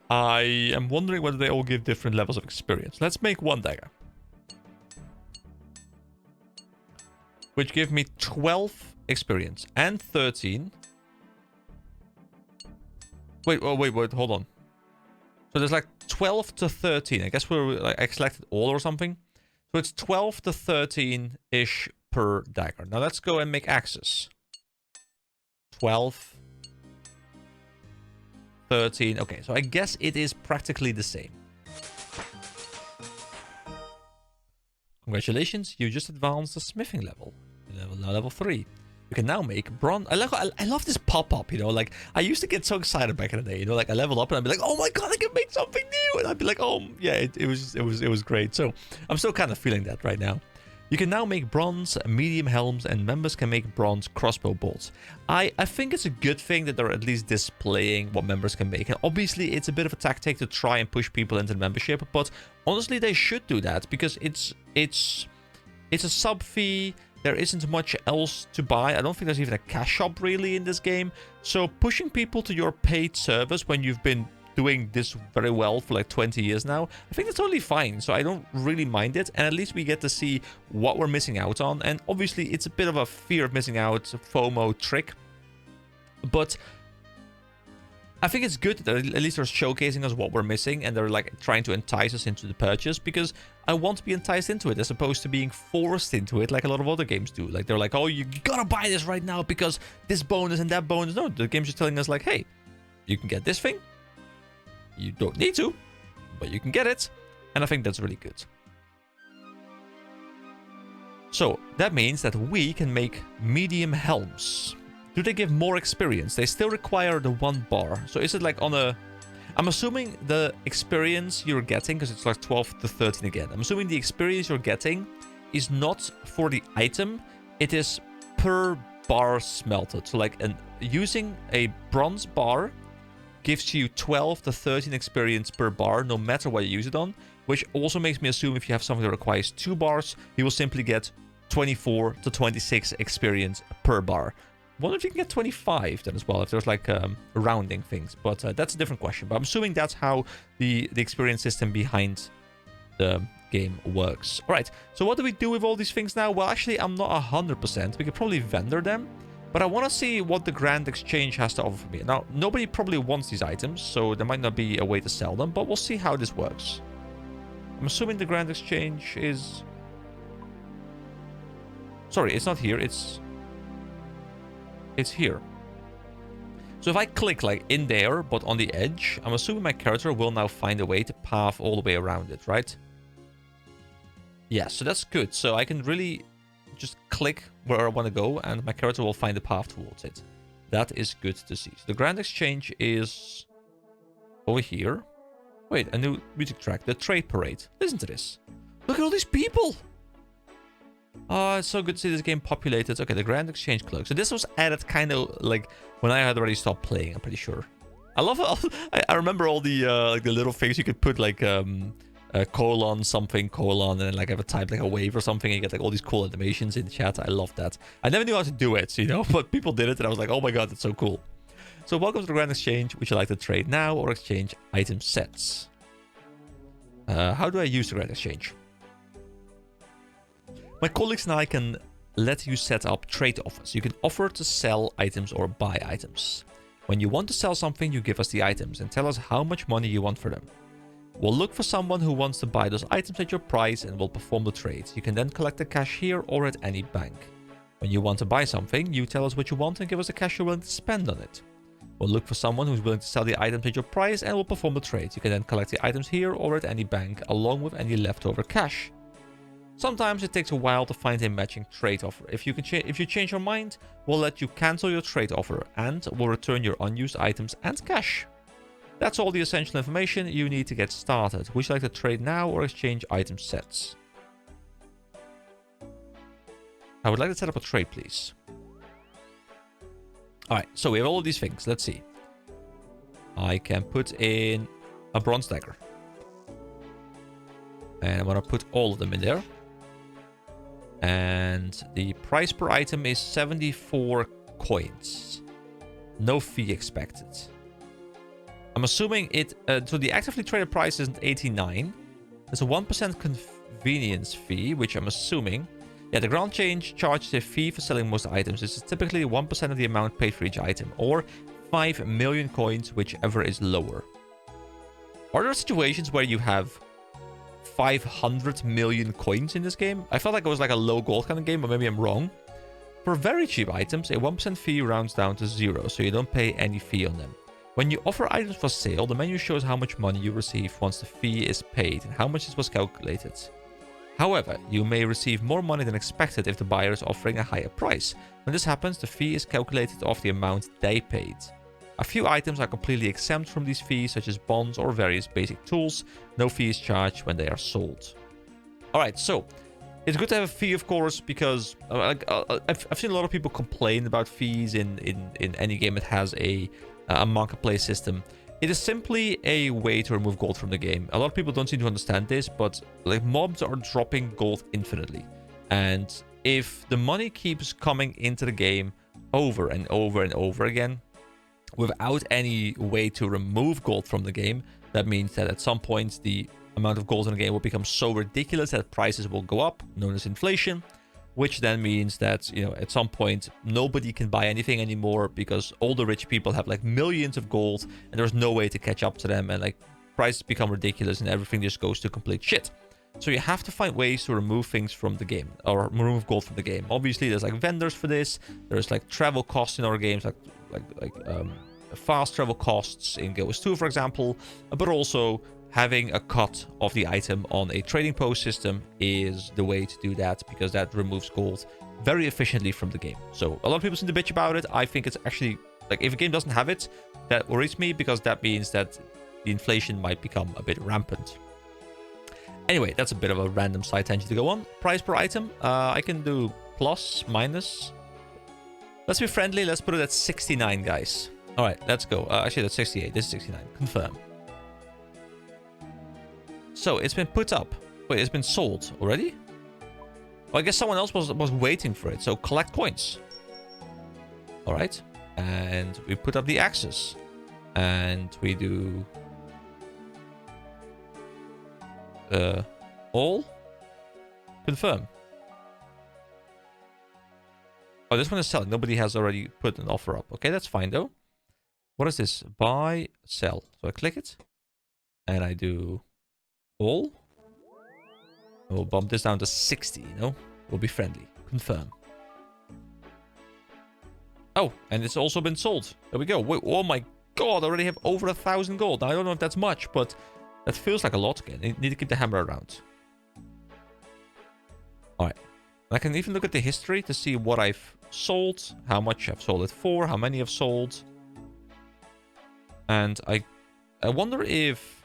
I am wondering whether they all give different levels of experience. Let's make one dagger, which give me 12 experience and 13. Wait, hold on. So there's like 12 to 13. I guess we're like, I selected all or something. So it's 12 to 13-ish per dagger. Now let's go and make axes. 12, 13. Okay, so I guess it is practically the same. Congratulations, you just advanced the smithing level. Now level 3. You can now make bronze. I love this pop-up, you know, like I used to get so excited back in the day, you know, like I level up and I'd be like, oh my god, I can make something new, and I'd be like, oh yeah, it was great. So I'm still kind of feeling that right now. You can now make bronze, medium helms, and members can make bronze crossbow bolts. I think it's a good thing that they're at least displaying what members can make. And obviously, it's a bit of a tactic to try and push people into the membership, but honestly, they should do that because it's a sub fee. There isn't much else to buy. I don't think there's even a cash shop really in this game. So pushing people to your paid service when you've been doing this very well for like 20 years now, I think that's totally fine. So I don't really mind it. And at least we get to see what we're missing out on. And obviously, it's a bit of a fear of missing out FOMO trick. But I think it's good that at least they're showcasing us what we're missing, and they're like trying to entice us into the purchase, because I want to be enticed into it as opposed to being forced into it like a lot of other games do. Like they're like, oh, you gotta buy this right now because this bonus and that bonus. No, the game's just telling us like, hey, you can get this thing. You don't need to, but you can get it. And I think that's really good. So that means that we can make medium helms. Do they give more experience? They still require the 1 bar. So is it like on a... I'm assuming the experience you're getting, because it's like 12 to 13 again. I'm assuming the experience you're getting is not for the item. It is per bar smelted. So like using a bronze bar gives you 12 to 13 experience per bar, no matter what you use it on. Which also makes me assume if you have something that requires 2 bars, you will simply get 24 to 26 experience per bar. Wonder if you can get 25 then as well, if there's like rounding things. But that's a different question. But I'm assuming that's how the experience system behind the game works. All right, so what do we do with all these things now? Well, actually, I'm not 100%. We could probably vendor them. But I want to see what the Grand Exchange has to offer me. Now, nobody probably wants these items, so there might not be a way to sell them. But we'll see how this works. I'm assuming the Grand Exchange is... Sorry, it's not here. It's here. So if I click like in there, but on the edge, I'm assuming my character will now find a way to path all the way around it, right? Yeah, so that's good. So I can really just click where I want to go, and my character will find a path towards it. That is good to see. So the Grand Exchange is over here. Wait, a new music track. The Trade Parade. Listen to this. Look at all these people! Oh, it's so good to see this game populated. Okay, the Grand Exchange cloak. So this was added kind of like when I had already stopped playing, I'm pretty sure. I love it. I remember all the like the little things you could put like colon something colon, and then like have a type like a wave or something, and you get like all these cool animations in chat. I love that. I never knew how to do it, you know, but people did it and I was like, oh my god, that's so cool. So welcome to the Grand Exchange. Would you like to trade now or exchange item sets? How do I use the Grand Exchange? My colleagues and I can let you set up trade offers. You can offer to sell items or buy items. When you want to sell something, you give us the items and tell us how much money you want for them. We'll look for someone who wants to buy those items at your price and will perform the trade. You can then collect the cash here or at any bank. When you want to buy something, you tell us what you want and give us the cash you're willing to spend on it. We'll look for someone who's willing to sell the items at your price and will perform the trade. You can then collect the items here or at any bank along with any leftover cash. Sometimes it takes a while to find a matching trade offer. If you change your mind, we'll let you cancel your trade offer and we'll return your unused items and cash. That's all the essential information you need to get started. Would you like to trade now or exchange item sets? I would like to set up a trade, please. Alright, so we have all of these things. Let's see. I can put in a bronze dagger. And I'm going to put all of them in there. And the price per item is 74 coins. No fee expected. I'm assuming it... so the actively traded price isn't 89. There's a 1% convenience fee, which I'm assuming... Yeah, the ground change charges a fee for selling most items. This is typically 1% of the amount paid for each item. Or 5 million coins, whichever is lower. Are there situations where you have 500 million coins in this game? I felt like it was like a low gold kind of game, but maybe I'm wrong. For very cheap items, a 1% fee rounds down to 0, so you don't pay any fee on them. When you offer items for sale, the menu shows how much money you receive once the fee is paid and how much this was calculated. However, you may receive more money than expected if the buyer is offering a higher price. When this happens, the fee is calculated off the amount they paid. A few items are completely exempt from these fees, such as bonds or various basic tools. No fee is charged when they are sold. Alright, so it's good to have a fee, of course, because I've seen a lot of people complain about fees in any game that has a marketplace system. It is simply a way to remove gold from the game. A lot of people don't seem to understand this, but like mobs are dropping gold infinitely. And if the money keeps coming into the game over and over and over again, without any way to remove gold from the game. That means that at some point the amount of gold in the game will become so ridiculous that prices will go up, known as inflation, which then means that, you know, at some point nobody can buy anything anymore because all the rich people have like millions of gold and there's no way to catch up to them, and like prices become ridiculous and everything just goes to complete shit. So you have to find ways to remove things from the game, or remove gold from the game. Obviously there's like vendors for this. There's like travel costs in our games, like fast travel costs in Guild Wars 2, for example, but also having a cut of the item on a trading post system is the way to do that, because that removes gold very efficiently from the game. So a lot of people seem to bitch about it. I think it's actually, like, if a game doesn't have it, that worries me, because that means that the inflation might become a bit rampant. Anyway, that's a bit of a random side tangent to go on. Price per item, I can do plus, minus. Let's be friendly, let's put it at 69, guys. All right, let's go. Actually, that's 68. This is 69. Confirm. So it's been put up. Wait, it's been sold already? Well, I guess someone else was waiting for it. So collect coins. All right. And we put up the axes. And we do... all? Confirm. Oh, this one is selling. Nobody has already put an offer up. Okay, that's fine though. What is this? Buy, sell. So I click it. And I do all. And we'll bump this down to 60, you know? We'll be friendly. Confirm. Oh, and it's also been sold. There we go. Wait, oh my god, I already have over 1,000 gold. Now, I don't know if that's much, but that feels like a lot again. I need to keep the hammer around. Alright. I can even look at the history to see what I've sold, how much I've sold it for, how many I've sold. And I wonder if...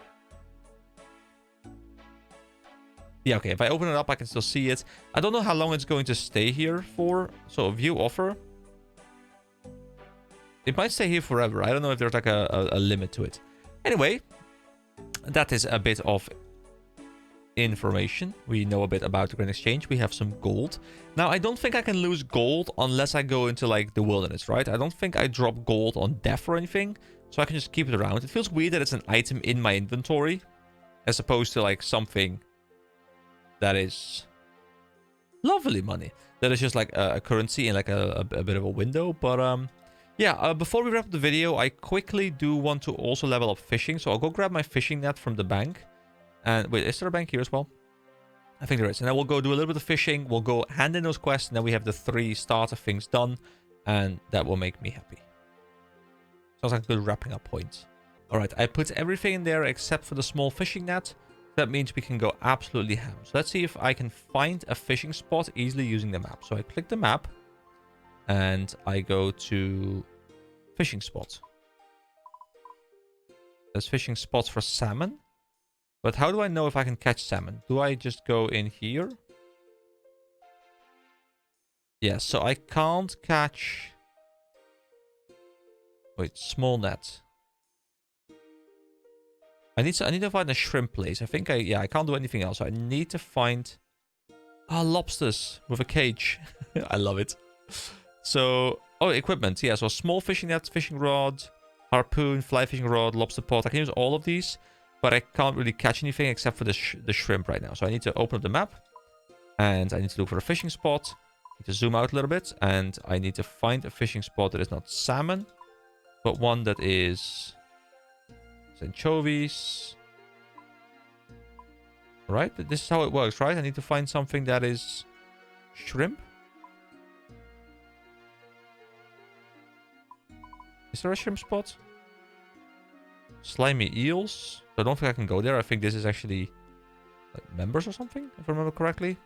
Yeah, okay, if I open it up, I can still see it. I don't know how long it's going to stay here for. So, view offer. It might stay here forever. I don't know if there's like a limit to it. Anyway, that is a bit of information. We know a bit about the Grand Exchange. We have some gold. Now, I don't think I can lose gold unless I go into like the wilderness, right? I don't think I drop gold on death or anything. So I can just keep it around. It feels weird that it's an item in my inventory, as opposed to like something that is lovely money. That is just like a currency in like a bit of a window. But yeah, before we wrap up the video, I quickly do want to also level up fishing. So I'll go grab my fishing net from the bank. And wait, is there a bank here as well? I think there is. And then we'll go do a little bit of fishing. We'll go hand in those quests. And then we have the 3 starter things done. And that will make me happy. Sounds like a good wrapping up point. All right, I put everything in there except for the small fishing net. That means we can go absolutely ham. So let's see if I can find a fishing spot easily using the map. So I click the map. And I go to fishing spot. There's fishing spots for salmon. But how do I know if I can catch salmon? Do I just go in here? Yeah, so I can't catch... Wait, small net. I need to find a shrimp place. I think I can't do anything else. So I need to find... Ah, lobsters with a cage. I love it. So, oh, equipment. Yeah, so small fishing net, fishing rod, harpoon, fly fishing rod, lobster pot. I can use all of these, but I can't really catch anything except for the shrimp right now. So I need to open up the map, and I need to look for a fishing spot. I need to zoom out a little bit, and I need to find a fishing spot that is not salmon, but one that is anchovies. Right? This is how it works, right? I need to find something that is shrimp. Is there a shrimp spot? Slimy eels. I don't think I can go there. I think this is actually like members or something, if I remember correctly.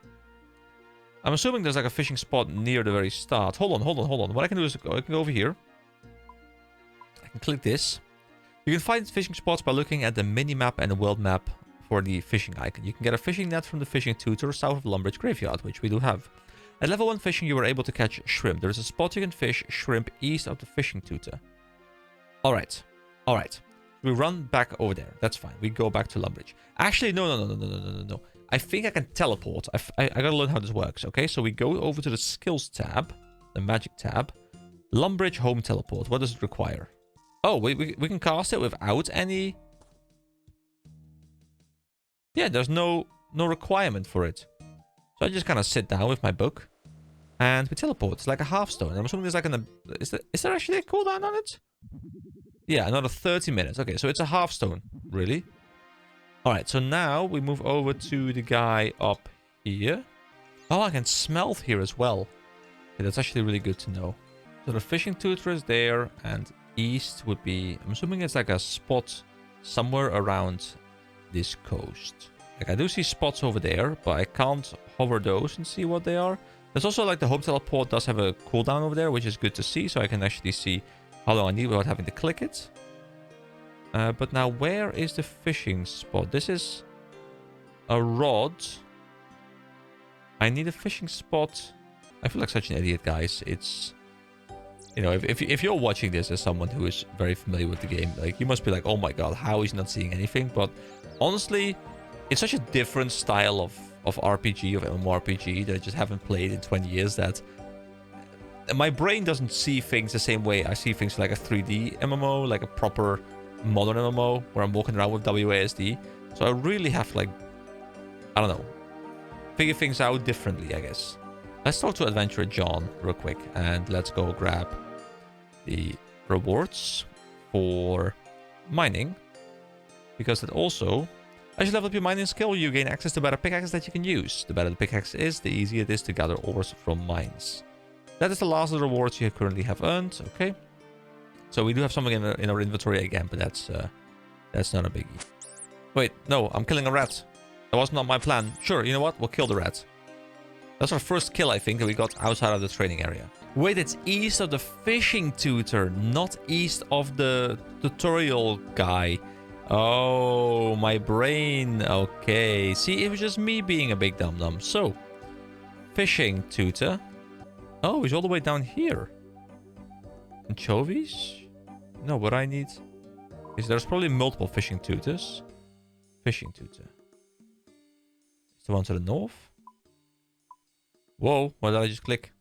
I'm assuming there's like a fishing spot near the very start. Hold on. What I can do is I can go over here. I can click this. You can find fishing spots by looking at the mini-map and the world map for the fishing icon. You can get a fishing net from the fishing tutor south of Lumbridge Graveyard, which we do have. At level 1 fishing, you are able to catch shrimp. There is a spot you can fish shrimp east of the fishing tutor. Alright. We run back over there. That's fine. We go back to Lumbridge. Actually, no. I think I can teleport. I gotta learn how this works, okay? So we go over to the skills tab, the magic tab. Lumbridge home teleport. What does it require? Oh, we can cast it without any... Yeah, there's no requirement for it. So I just kind of sit down with my book. And we teleport. It's like a half stone. I'm assuming there's like an... Is there actually a cooldown on it? Yeah, another 30 minutes. Okay, so it's a half stone. Really? Alright, so now we move over to the guy up here. Oh, I can smelt here as well. Okay, that's actually really good to know. So the fishing tutor is there, and east would be... I'm assuming it's like a spot somewhere around this coast. Like, I do see spots over there, but I can't hover those and see what they are. There's also, like, the home teleport does have a cooldown over there, which is good to see, so I can actually see how long I need without having to click it. But now, where is the fishing spot? This is a rod. I need a fishing spot. I feel like such an idiot, guys. It's... You know, if you're watching this as someone who is very familiar with the game, like, you must be like, oh my god, how is he not seeing anything? But honestly, it's such a different style of RPG, of MMORPG, that I just haven't played in 20 years, that my brain doesn't see things the same way I see things like a 3D MMO, like a proper modern MMO, where I'm walking around with WASD. So I really have, like, I don't know, figure things out differently, I guess. Let's talk to Adventurer John real quick, and let's go grab the rewards for mining, because it also... As you level up your mining skill, you gain access to better pickaxes that you can use. The better the pickaxe is, the easier it is to gather ores from mines. That is the last of the rewards you currently have earned. Okay. So we do have something in our inventory again, but that's not a biggie. Wait, no, I'm killing a rat. That was not my plan. Sure, you know what? We'll kill the rat. That's our first kill, I think, that we got outside of the training area. Wait, it's east of the fishing tutor, not east of the tutorial guy. Oh, my brain. Okay. See, it was just me being a big dum-dum. So, fishing tutor. Oh, he's all the way down here. Anchovies? No, what I need is there's probably multiple fishing tutors. Fishing tutor. It's the one to the north. Whoa, what did I just click?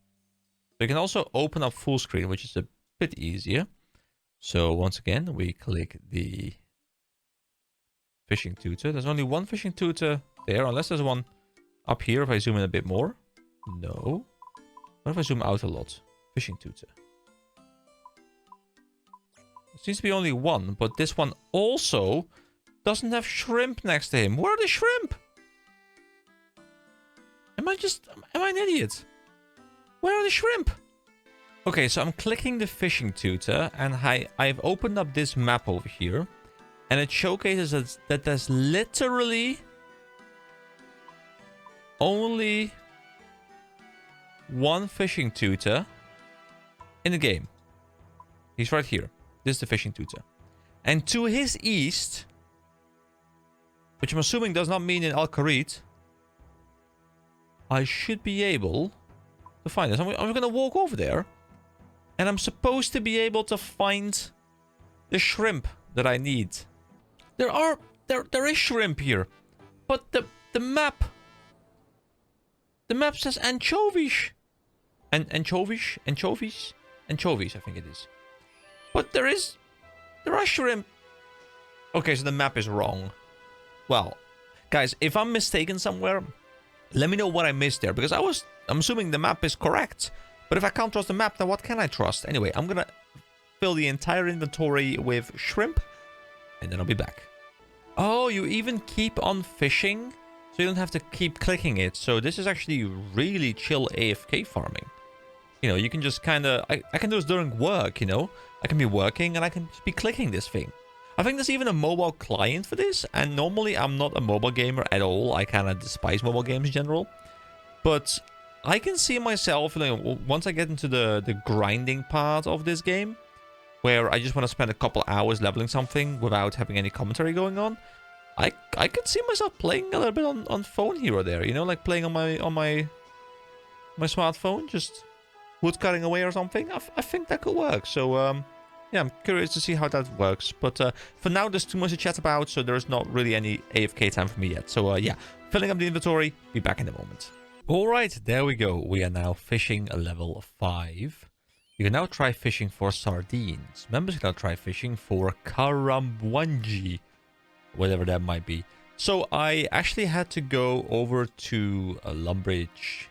So you can also open up full screen, which is a bit easier. So once again, we click the fishing tutor. There's only one fishing tutor there, unless there's one up here if I zoom in a bit more. No. What if I zoom out a lot? Fishing tutor. There seems to be only one, but this one also doesn't have shrimp next to him. Where are the shrimp? Am I an idiot? Where are the shrimp? Okay, so I'm clicking the fishing tutor, and I've opened up this map over here. And it showcases that there's literally only one fishing tutor in the game. He's right here. This is the fishing tutor. And to his east, which I'm assuming does not mean in Al Kharid, I should be able to find this. I'm going to walk over there, and I'm supposed to be able to find the shrimp that I need. There is shrimp here, but the map says anchovies, anchovies, I think it is. But there are shrimp. Okay, so the map is wrong. Well, guys, if I'm mistaken somewhere, let me know what I missed there, because I'm assuming the map is correct. But if I can't trust the map, then what can I trust? Anyway, I'm gonna fill the entire inventory with shrimp, and then I'll be back. Oh, you even keep on fishing, so you don't have to keep clicking it. So this is actually really chill AFK farming. You know, you can just kind of... I can do this during work, you know? I can be working, and I can just be clicking this thing. I think there's even a mobile client for this, and normally I'm not a mobile gamer at all. I kind of despise mobile games in general. But I can see myself, you know, once I get into the grinding part of this game, where I just want to spend a couple hours leveling something without having any commentary going on, I could see myself playing a little bit on phone here or there, you know, like playing on my smartphone, just woodcutting away or something. I think that could work. So yeah, I'm curious to see how that works. But for now, there's too much to chat about, so there's not really any AFK time for me yet. So yeah, filling up the inventory. Be back in a moment. All right, there we go. We are now fishing a level 5. You can now try fishing for sardines. Members can now try fishing for karambwanji, whatever that might be. So I actually had to go over to a Lumbridge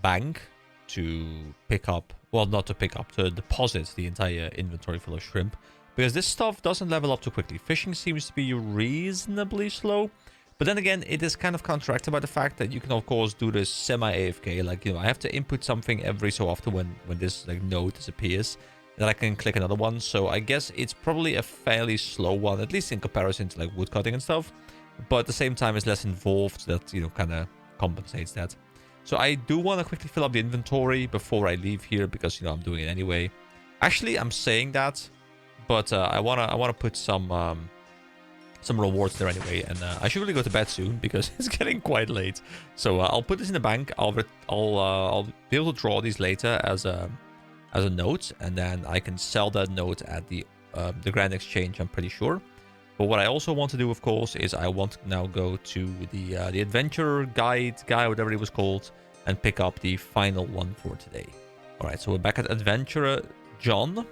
bank to pick up, well, not to pick up, to deposit the entire inventory full of shrimp, because this stuff doesn't level up too quickly. Fishing seems to be reasonably slow, but then again, it is kind of counteracted by the fact that you can of course do this semi-AFK, like, you know, I have to input something every so often when this like node disappears, then I can click another one. So I guess it's probably a fairly slow one, at least in comparison to like woodcutting and stuff, but at the same time it's less involved, that, you know, kind of compensates that. So I do want to quickly fill up the inventory before I leave here, because, you know, I'm doing it anyway. Actually, I'm saying that, but I wanna put some rewards there anyway, and I should really go to bed soon because it's getting quite late. So I'll put this in the bank. I'll be able to draw these later as a note, and then I can sell that note at the Grand Exchange, I'm pretty sure. But what I also want to do, of course, is I want to now go to the adventure guide guy, whatever it was called, and pick up the final one for today. All right, so we're back at Adventurer John.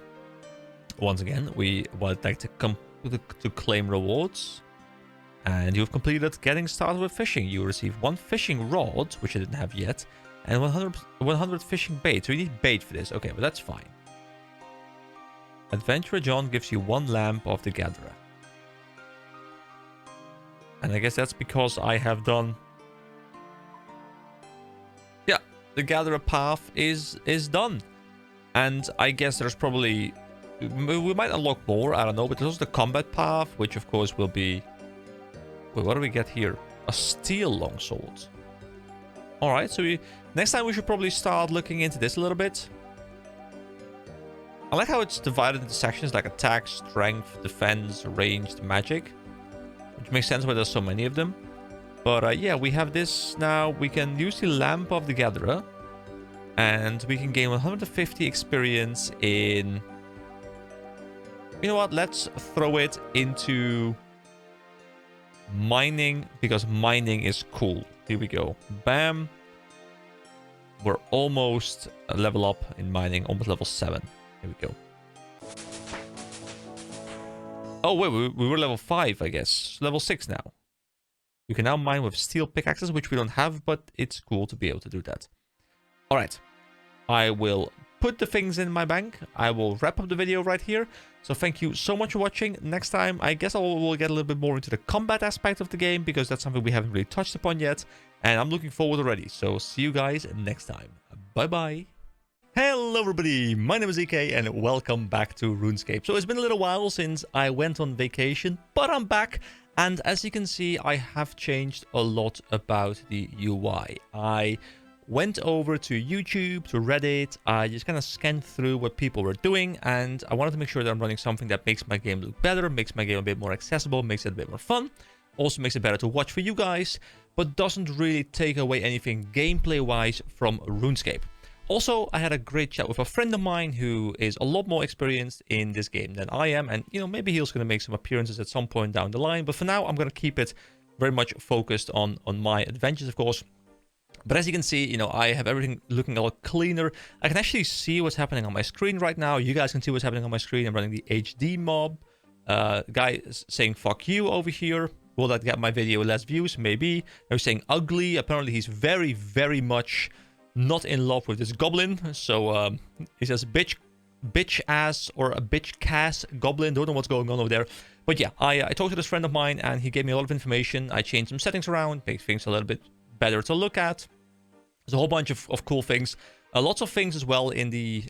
Once again, we would like to come to claim rewards, and you've completed getting started with fishing. You receive 1 fishing rod, which I didn't have yet, and 100 fishing bait. So you need bait for this. Okay, but that's fine. Adventurer John gives you 1 lamp of the gatherer. And I guess that's because I have done... Yeah, the gatherer path is done. And I guess there's probably... We might unlock more, I don't know. But there's also the combat path, which of course will be... Wait, what do we get here? A steel longsword. Alright, so next time we should probably start looking into this a little bit. I like how it's divided into sections like attack, strength, defense, ranged, magic. Which makes sense why there's so many of them. But yeah, we have this now. We can use the Lamp of the Gatherer. And we can gain 150 experience in... You know what? Let's throw it into mining, because mining is cool. Here we go. Bam. We're almost a level up in mining. Almost level 7. Here we go. Oh, wait, we were level 5, I guess. Level 6 now. You can now mine with steel pickaxes, which we don't have, but it's cool to be able to do that. Alright. I will put the things in my bank. I will wrap up the video right here. So thank you so much for watching. Next time, I guess we'll get a little bit more into the combat aspect of the game, because that's something we haven't really touched upon yet. And I'm looking forward already. So see you guys next time. Bye-bye. Hello everybody, my name is EK and welcome back to RuneScape. So it's been a little while since I went on vacation, but I'm back, and as you can see, I have changed a lot about the UI. I went over to YouTube, to Reddit, I just kind of scanned through what people were doing, and I wanted to make sure that I'm running something that makes my game look better, makes my game a bit more accessible, makes it a bit more fun, also makes it better to watch for you guys, but doesn't really take away anything gameplay-wise from RuneScape. Also, I had a great chat with a friend of mine who is a lot more experienced in this game than I am. And, you know, maybe he's going to make some appearances at some point down the line. But for now, I'm going to keep it very much focused on my adventures, of course. But as you can see, you know, I have everything looking a lot cleaner. I can actually see what's happening on my screen right now. You guys can see what's happening on my screen. I'm running the HD mob. Guy saying, fuck you over here. Will that get my video less views? Maybe. I was saying ugly. Apparently, he's very, very much... not in love with this goblin, so he says bitch ass or a bitch cass goblin. Don't know what's going on over there, but yeah, I talked to this friend of mine and he gave me a lot of information. I changed some settings around, make things a little bit better to look at. There's a whole bunch of cool things, lots of things as well in the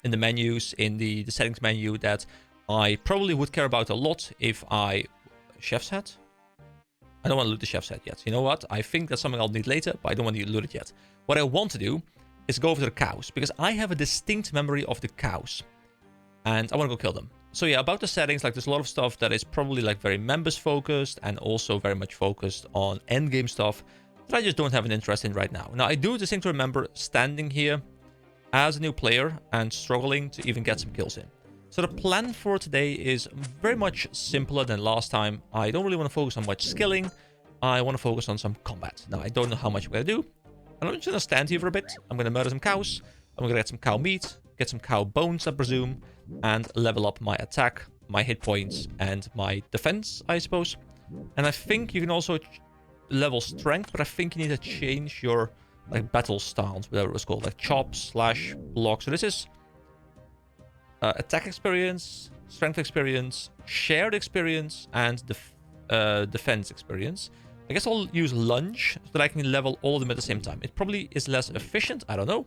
menus, in the settings menu that I probably would care about a lot if I chef's hat. I don't want to loot the chef's hat yet. You know what? I think that's something I'll need later, but I don't want to loot it yet. What I want to do is go over to the cows, because I have a distinct memory of the cows. And I want to go kill them. So yeah, about the settings, like there's a lot of stuff that is probably like very members focused and also very much focused on endgame stuff that I just don't have an interest in right now. Now, I do distinctly remember standing here as a new player and struggling to even get some kills in. So the plan for today is very much simpler than last time. I don't really want to focus on much skilling. I want to focus on some combat. Now, I don't know how much I'm going to do. I'm just going to stand here for a bit. I'm going to murder some cows. I'm going to get some cow meat. get some cow bones, I presume, and level up my attack, my hit points, and my defense, I suppose. And I think you can also level strength, but I think you need to change your like battle stance, whatever it was called, like chop, slash, block. So this is attack experience, strength experience, shared experience, and defense experience. I guess I'll use lunge so that I can level all of them at the same time. It probably is less efficient, I don't know.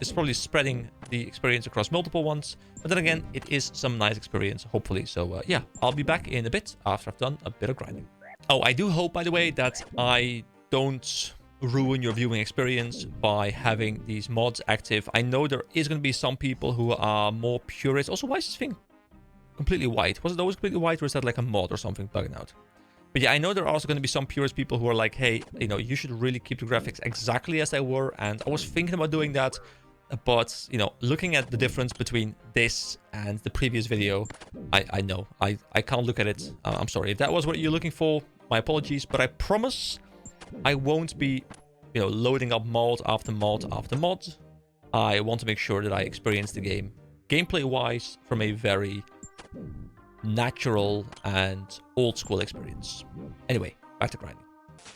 It's probably spreading the experience across multiple ones, but then again, it is some nice experience, hopefully. So yeah, I'll be back in a bit after I've done a bit of grinding. Oh, I do hope, by the way, that I don't ruin your viewing experience by having these mods active. I know there is going to be some people who are more purists. Also, why is this thing completely white? Was it always completely white, or is that like a mod or something bugging out? But yeah, I know there are also going to be some purist people who are like, hey, you know, you should really keep the graphics exactly as they were. And I was thinking about doing that, but, you know, looking at the difference between this and the previous video, I know. I can't look at it. I'm sorry. If that was what you're looking for, my apologies. But I promise I won't be, you know, loading up mod after mod after mod. I want to make sure that I experience the game gameplay-wise from a very natural and old school experience. Anyway, back to grinding.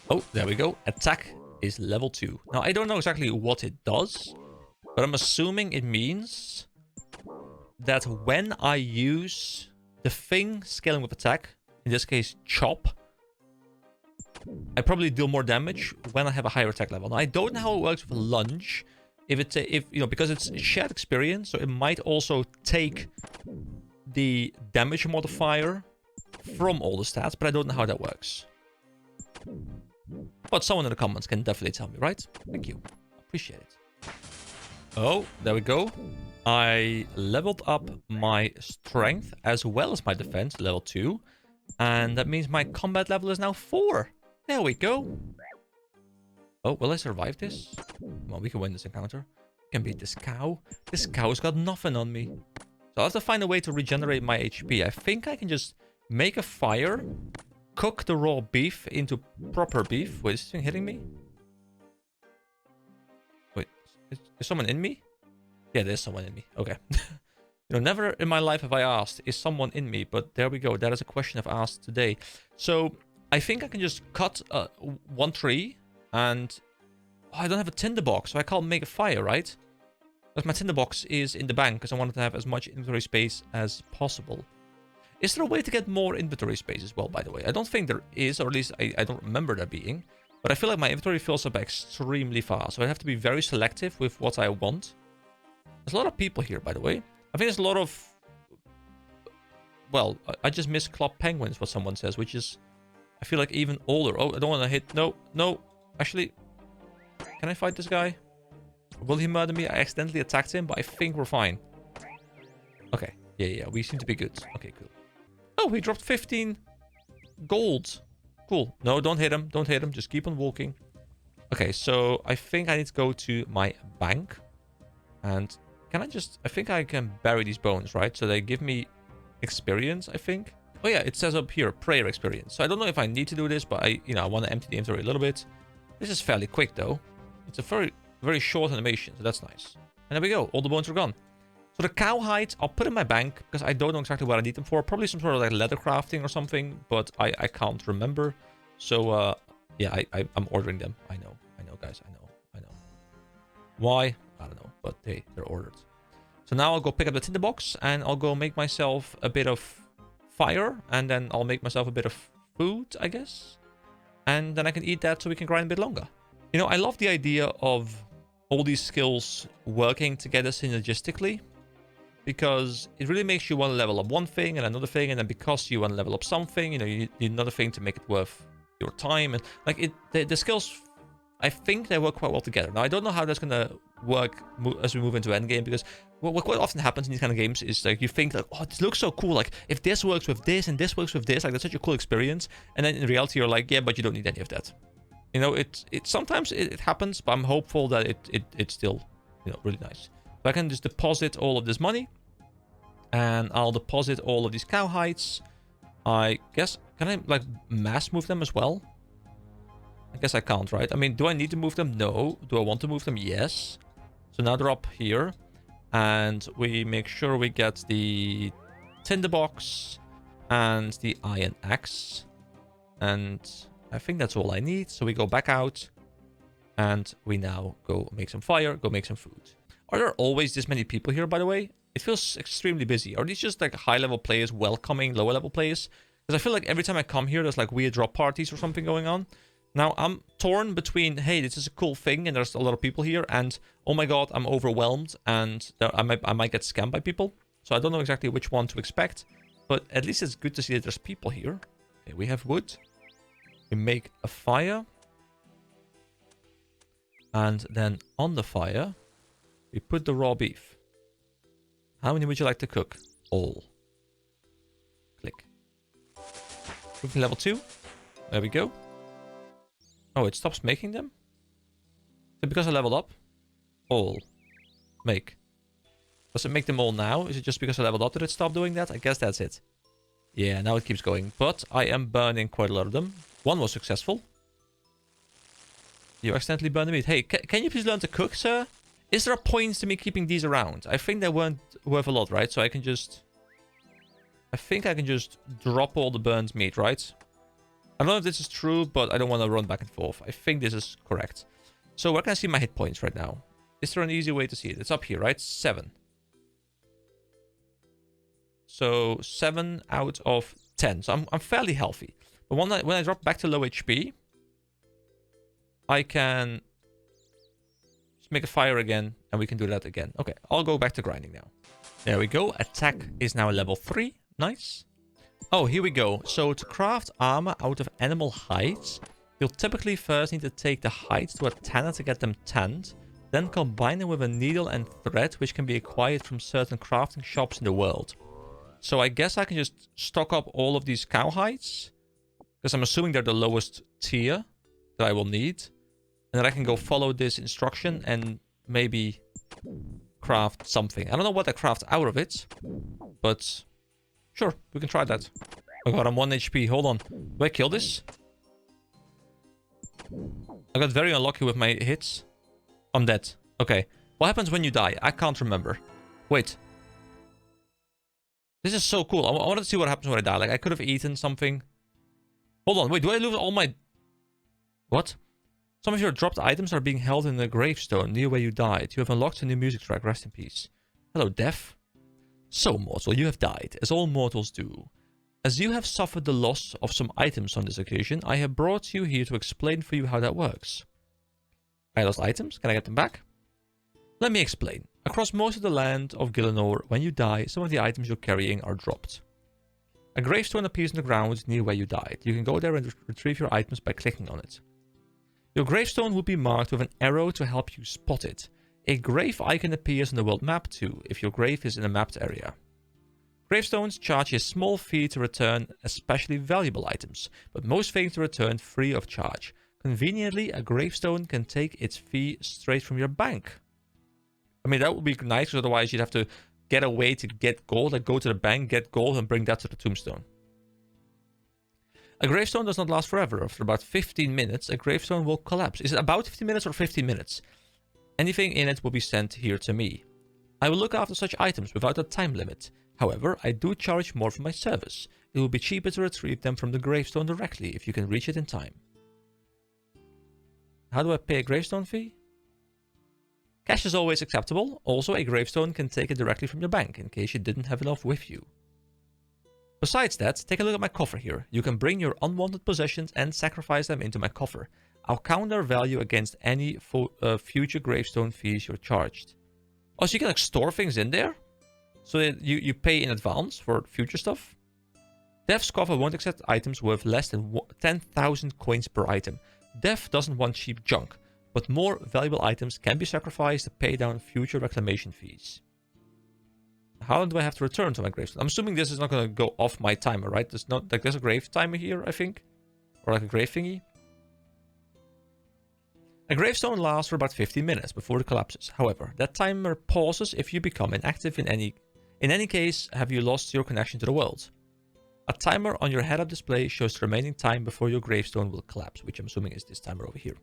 Oh, there we go. Attack is level 2. Now, I don't know exactly what it does, but I'm assuming it means that when I use the thing scaling with attack, in this case, chop, I probably deal more damage when I have a higher attack level. Now, I don't know how it works with lunge. If you know, because it's shared experience, so it might also take the damage modifier from all the stats, but I don't know how that works. But someone in the comments can definitely tell me, right? Thank you. Appreciate it. Oh, there we go. I leveled up my strength as well as my defense, level 2. And that means my combat level is now 4. There we go. Oh, will I survive this? Well, we can win this encounter. We can beat this cow. This cow's got nothing on me. So I'll have to find a way to regenerate my HP. I think I can just make a fire, cook the raw beef into proper beef. Wait, is this thing hitting me? Wait, is someone in me? Yeah, there's someone in me. Okay. You know, never in my life have I asked, is someone in me? But there we go. That is a question I've asked today. So I think I can just cut one tree and... Oh, I don't have a tinderbox, so I can't make a fire, right? Because my tinderbox is in the bank because I wanted to have as much inventory space as possible. Is there a way to get more inventory space as well, by the way? I don't think there is, or at least I don't remember there being. But I feel like my inventory fills up extremely fast, so I have to be very selective with what I want. There's a lot of people here, by the way. I think there's a lot of... Well, I just miss club penguins, what someone says, which is... I feel like even older. Oh, I don't want to hit... No, no. Actually, can I fight this guy? Will he murder me? I accidentally attacked him, but I think we're fine. Okay. Yeah. We seem to be good. Okay, cool. Oh, he dropped 15 gold. Cool. No, don't hit him. Don't hit him. Just keep on walking. Okay, so I think I need to go to my bank. And can I just... I think I can bury these bones, right? So they give me experience, I think. Oh yeah, it says up here, prayer experience. So I don't know if I need to do this, but I want to empty the inventory a little bit. This is fairly quick, though. It's a very short animation, so that's nice. And there we go. All the bones are gone. So the cow hides, I'll put in my bank, because I don't know exactly what I need them for. Probably some sort of like leather crafting or something, but I can't remember. So, yeah, I'm ordering them. I know, guys. I know. Why? I don't know, but hey, they're ordered. So now I'll go pick up the tinderbox, and I'll go make myself a bit of fire, and then I'll make myself a bit of food, I guess. And then I can eat that so we can grind a bit longer. You know, I love the idea of all these skills working together synergistically, because it really makes you want to level up one thing and another thing, and then because you want to level up something, you know, you need another thing to make it worth your time. And like the skills, I think they work quite well together. Now, I don't know how that's gonna work as we move into endgame, because what quite often happens in these kind of games is like you think like, oh, this looks so cool, like if this works with this and this works with this, like that's such a cool experience, and then in reality you're like, yeah, but you don't need any of that. You know, it sometimes it happens, but I'm hopeful that it's still, you know, really nice. So I can just deposit all of this money, and I'll deposit all of these cow hides. I guess, can I like mass move them as well? I guess I can't, right? I mean, do I need to move them? No. Do I want to move them? Yes. So now they're up here. And we make sure we get the tinderbox and the iron axe. And I think that's all I need. So we go back out and we now go make some fire, go make some food. Are there always this many people here, by the way? It feels extremely busy. Are these just like high-level players welcoming lower-level players? Because I feel like every time I come here, there's like weird drop parties or something going on. Now, I'm torn between, hey, this is a cool thing and there's a lot of people here, and oh my god, I'm overwhelmed and I might get scammed by people. So I don't know exactly which one to expect, but at least it's good to see that there's people here. Okay, we have wood. We make a fire. And then on the fire, we put the raw beef. How many would you like to cook? All. Click. Cooking level 2. There we go. Oh, it stops making them? Is it because I leveled up? All. Make. Does it make them all now? Is it just because I leveled up that it stopped doing that? I guess that's it. Yeah, now it keeps going. But I am burning quite a lot of them. One was successful. You accidentally burned the meat. Hey, can you please learn to cook, sir? Is there a point to me keeping these around? I think they weren't worth a lot, right? So I can just... I think I can just drop all the burned meat, right? I don't know if this is true, but I don't want to run back and forth. I think this is correct. So where can I see my hit points right now? Is there an easy way to see it? It's up here, right? 7. So 7 out of 10. So I'm fairly healthy. But when I drop back to low HP, I can just make a fire again, and we can do that again. Okay, I'll go back to grinding now. There we go. Attack is now level 3. Nice. Oh, here we go. So to craft armor out of animal hides, you'll typically first need to take the hides to a tanner to get them tanned, then combine them with a needle and thread, which can be acquired from certain crafting shops in the world. So I guess I can just stock up all of these cow hides, because I'm assuming they're the lowest tier that I will need. And then I can go follow this instruction and maybe craft something. I don't know what I craft out of it, but sure, we can try that. Oh god, I'm 1 HP. Hold on. Do I kill this? I got very unlucky with my hits. I'm dead. Okay. What happens when you die? I can't remember. Wait. This is so cool. I wanted to see what happens when I die. Like, I could have eaten something. Hold on. Wait, do I lose all my... What? Some of your dropped items are being held in the gravestone near where you died. You have unlocked a new music track. Rest in peace. Hello, Death. So, mortal, you have died, as all mortals do. As you have suffered the loss of some items on this occasion, I have brought you here to explain for you how that works. I lost items? Can I get them back? Let me explain. Across most of the land of Gielinor, when you die, some of the items you're carrying are dropped. A gravestone appears in the ground near where you died. You can go there and retrieve your items by clicking on it. Your gravestone will be marked with an arrow to help you spot it. A grave icon appears on the world map too, if your grave is in a mapped area. Gravestones charge a small fee to return especially valuable items, but most things are returned free of charge. Conveniently, a gravestone can take its fee straight from your bank. I mean, that would be nice, because otherwise you'd have to get a way to get gold, like go to the bank, get gold, and bring that to the tombstone. A gravestone does not last forever. After about 15 minutes, a gravestone will collapse. Is it about 15 minutes or 15 minutes? Anything in it will be sent here to me. I will look after such items without a time limit. However, I do charge more for my service. It will be cheaper to retrieve them from the gravestone directly if you can reach it in time. How do I pay a gravestone fee? Cash is always acceptable. Also, a gravestone can take it directly from your bank in case you didn't have enough with you. Besides that, take a look at my coffer here. You can bring your unwanted possessions and sacrifice them into my coffer. I'll count their value against any future gravestone fees you're charged. Oh, so you can like store things in there? So that you pay in advance for future stuff? Death's coffer won't accept items worth less than 10,000 coins per item. Death doesn't want cheap junk, but more valuable items can be sacrificed to pay down future reclamation fees. How long do I have to return to my gravestone? I'm assuming this is not going to go off my timer, right? There's not like there's a grave timer here, I think, or like a grave thingy. A gravestone lasts for about 15 minutes before it collapses. However, that timer pauses if you become inactive in any case. Have you lost your connection to the world? A timer on your head-up display shows the remaining time before your gravestone will collapse, which I'm assuming is this timer over here.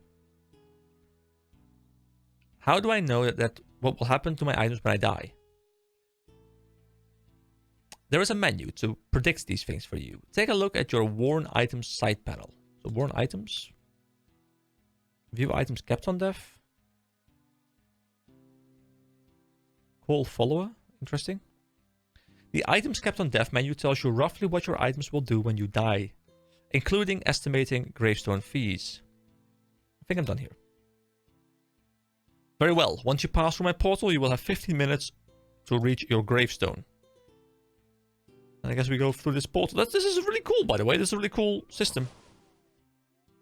How do I know that what will happen to my items when I die? there is a menu to predict these things for you. Take a look at your worn items side panel. So worn items. View items kept on death. Call follower. Interesting. The items kept on death menu tells you roughly what your items will do when you die, including estimating gravestone fees. I think I'm done here. Very well. Once you pass through my portal, you will have 15 minutes to reach your gravestone. And I guess we go through this portal. This is really cool, by the way. This is a really cool system.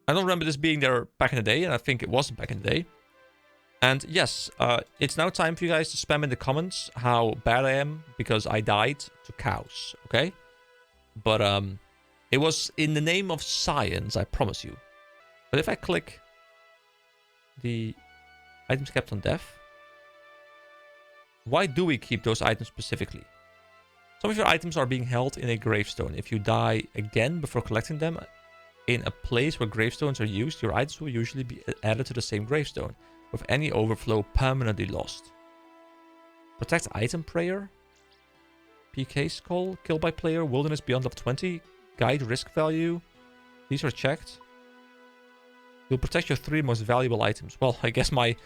I don't remember this being there back in the day, and I think it wasn't back in the day. And yes, it's now time for you guys to spam in the comments how bad I am because I died to cows, okay? But it was in the name of science, I promise you. But if I click the items kept on death, why do we keep those items specifically? Some of your items are being held in a gravestone. If you die again before collecting them in a place where gravestones are used, your items will usually be added to the same gravestone, with any overflow permanently lost. Protect item prayer. PK skull. Kill by player. Wilderness beyond level 20. Guide risk value. These are checked. You'll protect your 3 most valuable items. Well, I guess my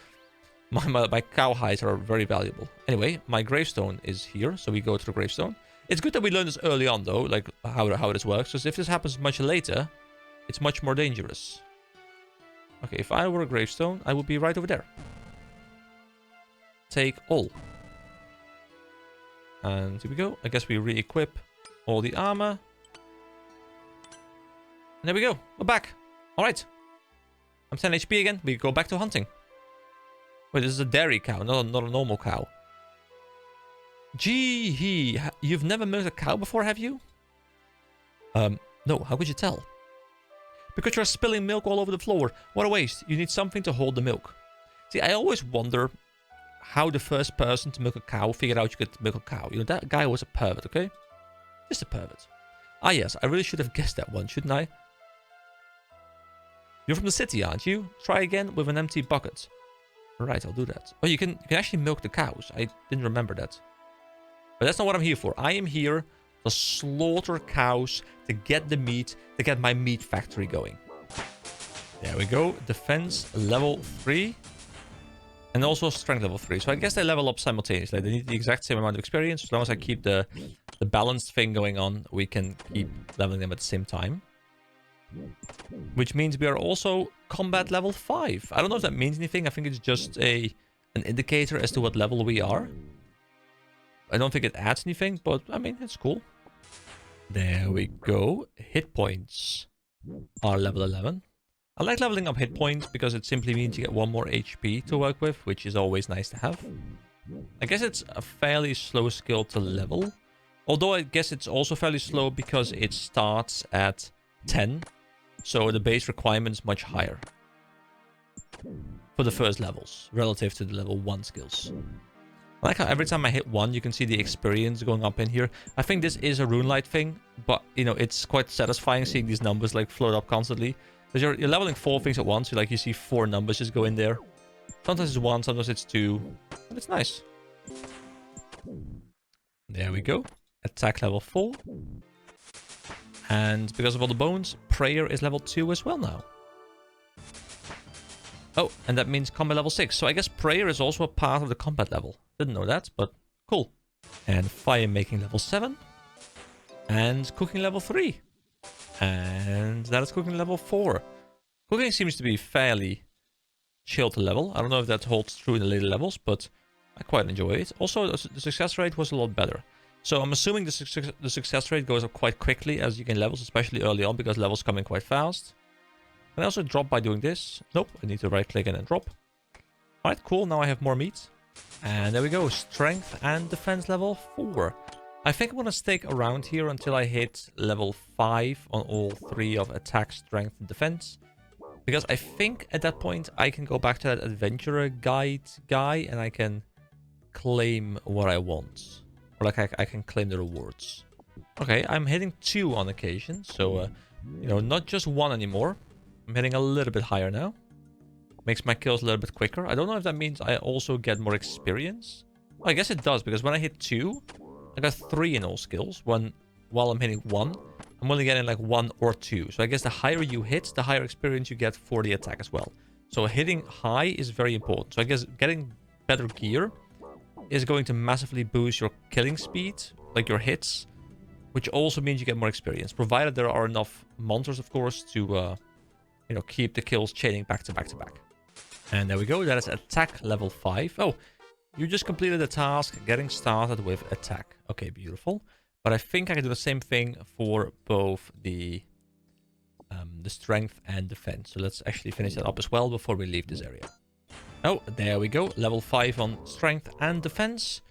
cow hides are very valuable. Anyway, my gravestone is here, so we go to the gravestone. It's good that we learned this early on, though, like how this works, because if this happens much later, it's much more dangerous. Okay, if I were a gravestone, I would be right over there. Take all. And here we go. I guess we re-equip all the armor. And there we go. We're back. Alright. I'm 10 HP again. We go back to hunting. Wait, this is a dairy cow, not a normal cow. Gee, you've never milked a cow before, have you? No, how could you tell? Because you're spilling milk all over the floor. What a waste. You need something to hold the milk. See, I always wonder how the first person to milk a cow figured out you could milk a cow. You know, that guy was a pervert, okay? Just a pervert. Ah, yes, I really should have guessed that one, shouldn't I? You're from the city, aren't you? Try again with an empty bucket. Right, I'll do that. Oh, you can actually milk the cows. I didn't remember that. But that's not what I'm here for. I am here to slaughter cows, to get the meat, to get my meat factory going. There we go. Defense level 3. And also strength level 3. So I guess they level up simultaneously. They need the exact same amount of experience. As long as I keep the balanced thing going on, we can keep leveling them at the same time. Which means we are also combat level 5. I don't know if that means anything. I think it's just an indicator as to what level we are. I don't think it adds anything, but I mean, it's cool. There we go. Hit points are level 11. I like leveling up hit points because it simply means you get 1 more HP to work with, which is always nice to have. I guess it's a fairly slow skill to level. Although I guess it's also fairly slow because it starts at 10. So the base requirement is much higher for the first levels relative to the level 1 skills. I like how every time I hit 1, you can see the experience going up in here. I think this is a RuneLite thing, but, you know, it's quite satisfying seeing these numbers, like, float up constantly. Because you're leveling 4 things at once, so, like, you see 4 numbers just go in there. Sometimes it's 1, sometimes it's 2, but it's nice. There we go. Attack level 4. And because of all the bones, prayer is level 2 as well now. Oh, and that means combat level 6. So I guess prayer is also a part of the combat level. Didn't know that, but cool. And fire making level 7. And cooking level 3. And that is cooking level 4. Cooking seems to be fairly chill to level. I don't know if that holds true in the later levels, but I quite enjoy it. Also, the success rate was a lot better. So I'm assuming the success rate goes up quite quickly as you gain levels, especially early on, because levels come in quite fast. Can I also drop by doing this? Nope, I need to right click and then drop. Alright, cool, now I have more meat. And there we go, strength and defense level 4. I think I'm gonna stick around here until I hit level 5 on all 3 of attack, strength, and defense. Because I think at that point I can go back to that adventurer guide guy and I can claim what I want. Or like I can claim the rewards. Okay, I'm hitting 2 on occasion, so you know, not just 1 anymore. I'm hitting a little bit higher now. Makes my kills a little bit quicker. I don't know if that means I also get more experience. Well, I guess it does, because when I hit 2, I got 3 in all skills. One while I'm hitting 1. I'm only getting like 1 or 2. So I guess the higher you hit, the higher experience you get for the attack as well. So hitting high is very important. So I guess getting better gear is going to massively boost your killing speed, like your hits, which also means you get more experience, provided there are enough monsters, of course, to you know, keep the kills chaining back to back to back. And there we go. That is attack level 5. Oh, you just completed the task getting started with attack. Okay, beautiful. But I think I can do the same thing for both the strength and defense. So let's actually finish that up as well before we leave this area. Oh, there we go. Level 5 on strength and defense.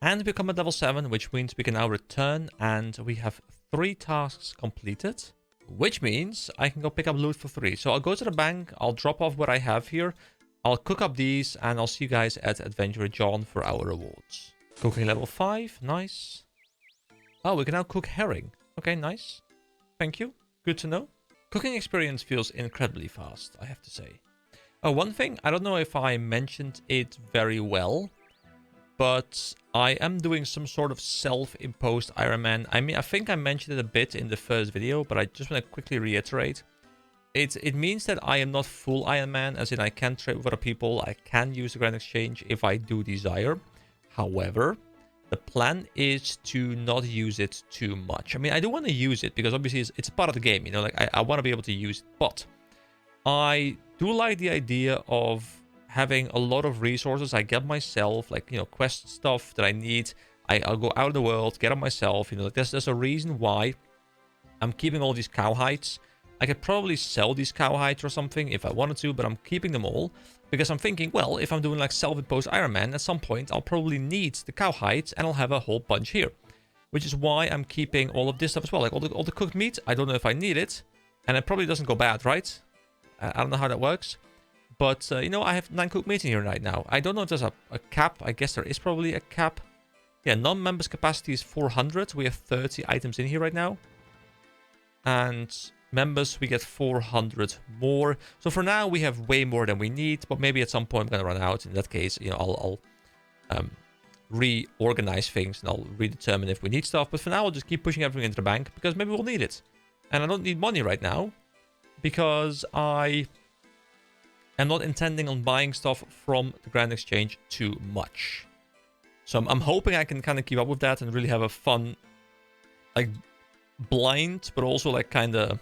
And we become at level 7, which means we can now return. And we have 3 tasks completed, which means I can go pick up loot for 3. So I'll go to the bank. I'll drop off what I have here. I'll cook up these. And I'll see you guys at Adventurer John for our rewards. Cooking level 5. Nice. Oh, we can now cook herring. Okay, nice. Thank you. Good to know. Cooking experience feels incredibly fast, I have to say. Oh, one thing, I don't know if I mentioned it very well, but I am doing some sort of self-imposed Ironman. I mean, I think I mentioned it a bit in the first video, but I just want to quickly reiterate. It means that I am not full Ironman, as in I can trade with other people. I can use the Grand Exchange if I do desire. However, the plan is to not use it too much. I mean, I do want to use it because obviously it's part of the game, you know, like I want to be able to use it. But I do like the idea of having a lot of resources I get myself, like, you know, quest stuff that I need. I'll go out of the world, get it myself, you know, like there's a reason why I'm keeping all these cow hides. I could probably sell these cow hides or something if I wanted to, but I'm keeping them all because I'm thinking, well, if I'm doing like self-imposed Iron Man, at some point I'll probably need the cow hides and I'll have a whole bunch here, which is why I'm keeping all of this stuff as well. Like all the cooked meat, I don't know if I need it, and it probably doesn't go bad, right? I don't know how that works, but you know, I have 9 cooked meat in here right now. I don't know if there's a cap. I guess there is probably a cap. Yeah, non-members capacity is 400. We have 30 items in here right now, and members, we get 400 more. So for now, we have way more than we need, but maybe at some point I'm going to run out. In that case, you know, I'll reorganize things and I'll redetermine if we need stuff. But for now, I'll just keep pushing everything into the bank because maybe we'll need it. And I don't need money right now because I am not intending on buying stuff from the Grand Exchange too much. So I'm hoping I can kind of keep up with that and really have a fun, like, blind, but also like kind of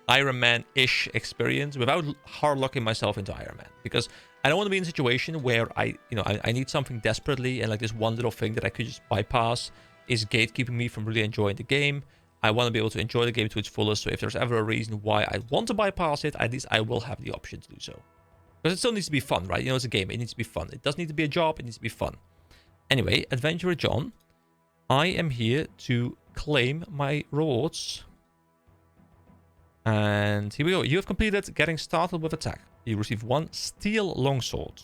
Iron Man-ish experience without hard locking myself into Iron Man, because I don't want to be in a situation where I need something desperately and like this one little thing that I could just bypass is gatekeeping me from really enjoying the game. I want to be able to enjoy the game to its fullest, so if there's ever a reason why I want to bypass it, at least I will have the option to do so. Because it still needs to be fun, right? You know, it's a game, it needs to be fun. It doesn't need to be a job, it needs to be fun. Anyway, Adventurer John, I am here to claim my rewards. And here we go. You have completed getting started with attack. You receive 1 steel longsword.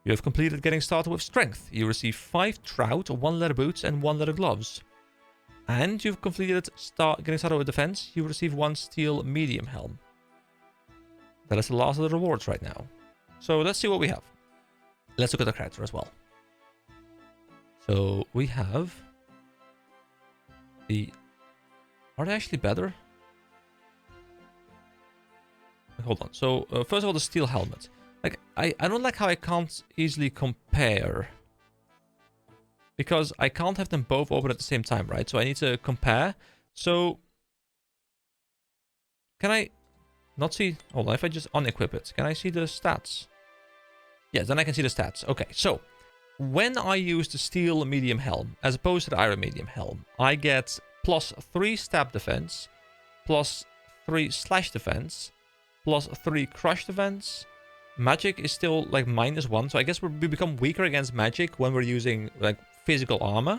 You have completed getting started with strength. You receive 5 trout, 1 leather boots, and 1 leather gloves. And you've completed getting started with defense. You receive 1 steel medium helm. That is the last of the rewards right now. So let's see what we have. Let's look at the character as well. So we have the... Are they actually better? Hold on. So first of all, the steel helmet. Like I don't like how I can't easily compare, because I can't have them both open at the same time, right? So I need to compare. So can I not see? Hold on. If I just unequip it, can I see the stats? Yes, then I can see the stats. Okay. So when I use the steel medium helm as opposed to the iron medium helm, I get +3 stab defense, +3 slash defense, +3 crush defense. Magic is still like -1, so I guess we become weaker against magic when we're using like physical armor.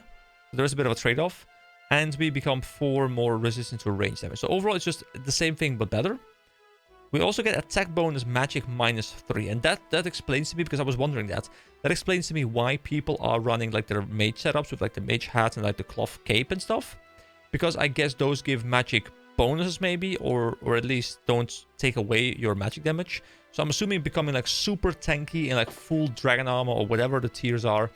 So there's a bit of a trade-off. And we become 4 more resistant to range damage. So overall, it's just the same thing, but better. We also get attack bonus magic -3. And that explains to me, because I was wondering that. That explains to me why people are running like their mage setups with like the mage hat and like the cloth cape and stuff. Because I guess those give magic bonuses maybe, or at least don't take away your magic damage. So I'm assuming becoming like super tanky and like full dragon armor or whatever the tiers are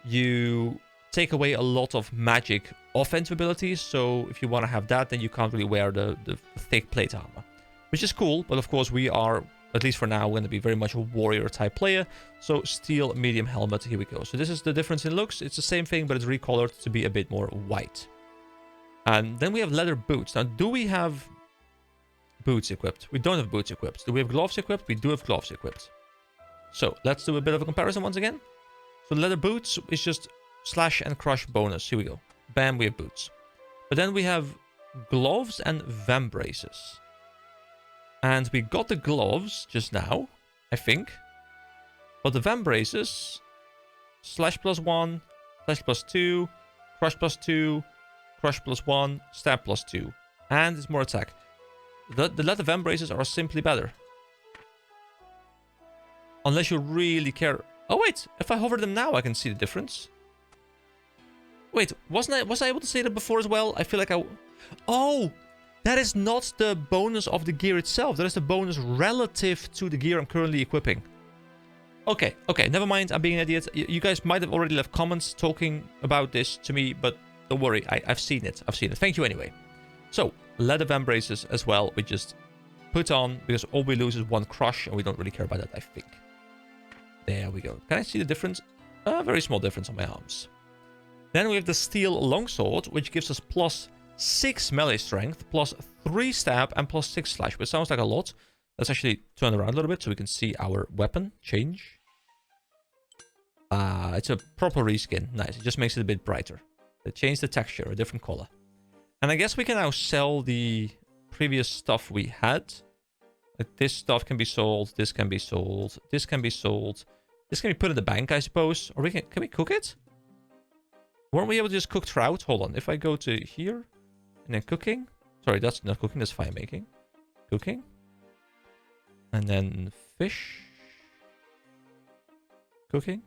you take away a lot of magic offensive abilities. So if you want to have that, then you can't really wear the thick plate armor, which is cool. But of course, we are, at least for now, going to be very much a warrior type player. So steel medium helmet, here we go. So this is the difference in looks. It's the same thing, but it's recolored to be a bit more white. And then we have leather boots. Now, do we have boots equipped? We don't have boots equipped. Do we have gloves equipped? We do have gloves equipped. So let's do a bit of a comparison once again. So leather boots is just slash and crush bonus. Here we go. Bam, we have boots. But then we have gloves and vambraces. And we got the gloves just now, I think. But the vambraces, slash +1, slash +2, crush +2, crush +1, stab +2. And it's more attack. The leather vambraces are simply better. Unless you really care. Oh wait, if I hover them now, I can see the difference. Wait, was I able to say that before as well? I feel like I... Oh! That is not the bonus of the gear itself. That is the bonus relative to the gear I'm currently equipping. Okay, never mind. I'm being an idiot. You guys might have already left comments talking about this to me, but don't worry. I've seen it. Thank you anyway. So, leather vambraces as well. We just put on, because all we lose is 1 crush, and we don't really care about that, I think. There we go. Can I see the difference? A very small difference on my arms. Then we have the steel longsword, which gives us +6 melee strength, +3 stab, and +6 slash, which sounds like a lot. Let's actually turn around a little bit so we can see our weapon change. It's a proper reskin. Nice. It just makes it a bit brighter. It changed the texture, a different color. And I guess we can now sell the previous stuff we had. Like this stuff can be sold. This can be sold. This can be sold. This can be put in the bank, I suppose. Or can we cook it? Weren't we able to just cook trout? Hold on. If I go to here and then cooking. Sorry, that's not cooking. That's fire making. Cooking. And then fish. Cooking.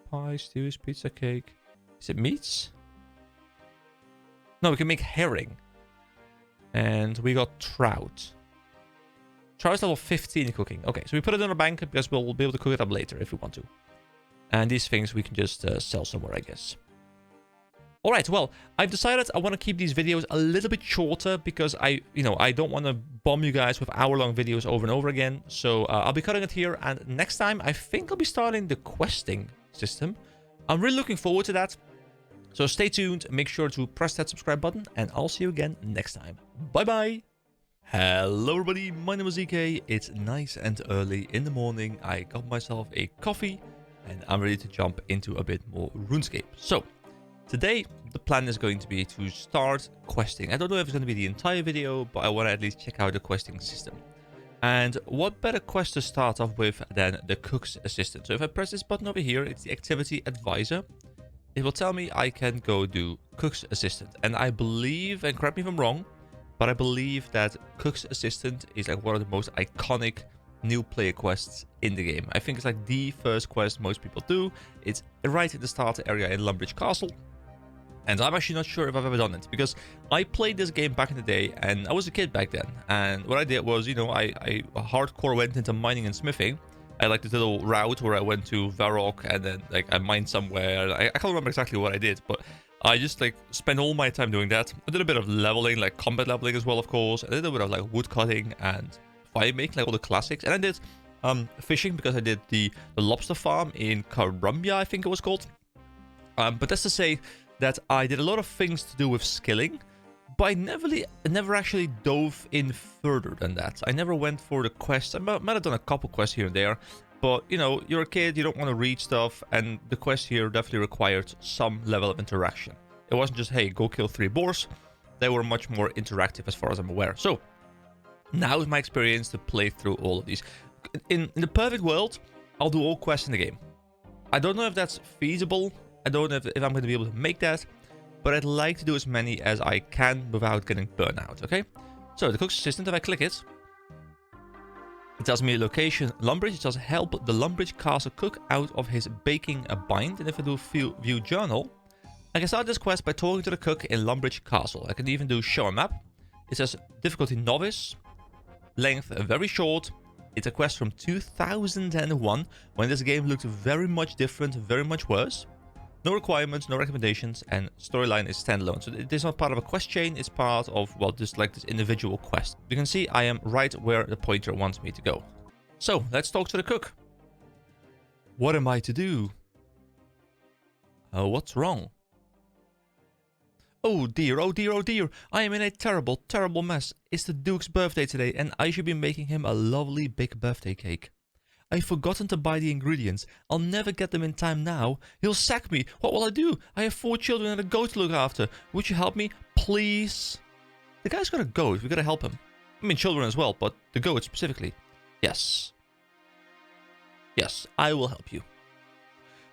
Pie, stews, pizza, cake. Is it meats? No, we can make herring. And we got trout. Trout's level 15 in cooking. Okay, so we put it in our bank because we'll be able to cook it up later if we want to. And these things we can just sell somewhere, I guess. Alright, well, I've decided I want to keep these videos a little bit shorter because I don't want to bomb you guys with hour-long videos over and over again. So I'll be cutting it here, and next time I think I'll be starting the questing system. I'm really looking forward to that. So stay tuned, make sure to press that subscribe button, and I'll see you again next time. Bye-bye! Hello everybody, my name is EK. It's nice and early in the morning. I got myself a coffee, and I'm ready to jump into a bit more RuneScape. So, today, the plan is going to be to start questing. I don't know if it's going to be the entire video, but I want to at least check out the questing system. And what better quest to start off with than the Cook's Assistant? So if I press this button over here, it's the Activity Advisor. It will tell me I can go do Cook's Assistant. And I believe, and correct me if I'm wrong, but I believe that Cook's Assistant is like one of the most iconic new player quests in the game. I think it's like the first quest most people do. It's right in the starter area in Lumbridge Castle. And I'm actually not sure if I've ever done it, because I played this game back in the day, and I was a kid back then. And what I did was, I hardcore went into mining and smithing. I like this little route where I went to Varrock, and then like I mined somewhere. I can't remember exactly what I did, but I just like spent all my time doing that. I did a bit of leveling, like combat leveling as well, of course. I did a bit of like wood cutting and fire making, like all the classics. And I did fishing, because I did the lobster farm in Columbia, I think it was called. But that's to say that I did a lot of things to do with skilling, but I never actually dove in further than that. I never went for the quests. I might have done a couple quests here and there, but you're a kid, you don't want to read stuff, and the quest here definitely required some level of interaction. It wasn't just, hey, go kill 3 boars. They were much more interactive as far as I'm aware. So now is my experience to play through all of these. In the perfect world, I'll do all quests in the game. I don't know if that's feasible. I don't know if I'm going to be able to make that, but I'd like to do as many as I can without getting burnout, okay? So the Cook's Assistant, if I click it, it tells me location Lumbridge. It says help the Lumbridge Castle cook out of his baking a bind. And if I do view journal, I can start this quest by talking to the cook in Lumbridge Castle. I can even do show a map. It says difficulty novice, length very short, It's a quest from 2001, when this game looked very much different, very much worse. No requirements, no recommendations, and storyline is standalone. So it is not part of a quest chain, it's part of, well, just like this individual quest. You can see I am right where the pointer wants me to go. So, let's talk to the cook. What am I to do? What's wrong? Oh dear, oh dear, oh dear. I am in a terrible, terrible mess. It's the Duke's birthday today, and I should be making him a lovely big birthday cake. I've forgotten to buy the ingredients. I'll never get them in time now. He'll sack me. What will I do? I have 4 children and a goat to look after. Would you help me? Please? The guy's got a goat. We gotta help him. I mean, children as well, but the goat specifically. Yes. Yes, I will help you.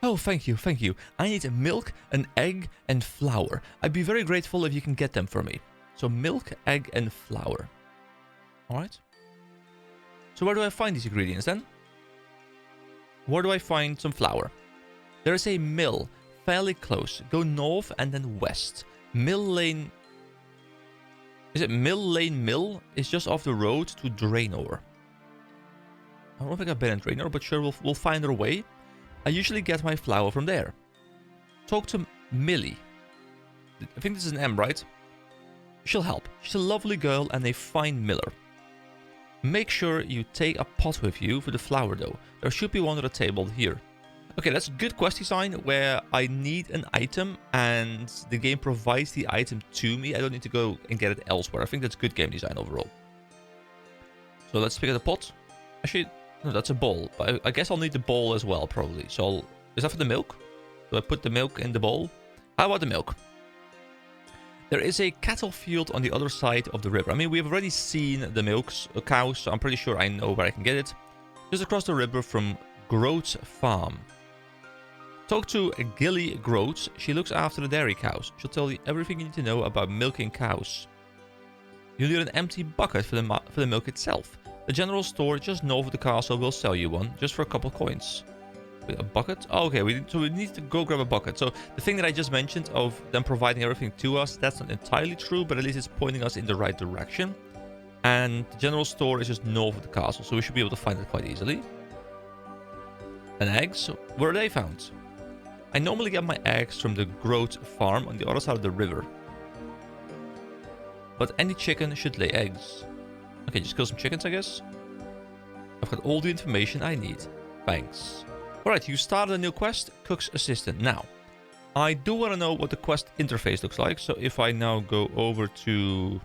Oh, thank you, thank you. I need milk, an egg, and flour. I'd be very grateful if you can get them for me. So milk, egg, and flour. Alright. So where do I find these ingredients then? Where do I find some flour? There is a mill fairly close. Go north and then west. Mill Lane... Is it Mill Lane Mill? It's just off the road to Draenor. I don't think I've been in Draenor, but sure, we'll find our way. I usually get my flour from there. Talk to Millie. I think this is an M, right? She'll help. She's a lovely girl and a fine miller. Make sure you take a pot with you for the flour though. There should be one on the table here. Okay, that's a good quest design where I need an item and the game provides the item to me. I don't need to go and get it elsewhere. I think that's good game design overall. So let's pick up the pot. Actually, no, that's a bowl. But I guess I'll need the bowl as well, probably. So is that for the milk? Do I put the milk in the bowl? How about the milk? There is a cattle field on the other side of the river. I mean, we've already seen the cows, so I'm pretty sure I know where I can get it. Just across the river from Groat's farm. Talk to Gilly Groats. She looks after the dairy cows. She'll tell you everything you need to know about milking cows. You need an empty bucket for the milk itself. The general store just north of the castle will sell you one, just for a couple coins. A bucket? Oh, okay, we need to go grab a bucket. So the thing that I just mentioned of them providing everything to us, that's not entirely true, but at least it's pointing us in the right direction. And the general store is just north of the castle, so we should be able to find it quite easily. And eggs? Where are they found? I normally get my eggs from the Groat farm on the other side of the river. But any chicken should lay eggs. Okay, just kill some chickens, I guess. I've got all the information I need. Thanks. Alright, you started a new quest, Cook's Assistant. Now, I do want to know what the quest interface looks like. So if I now go over to...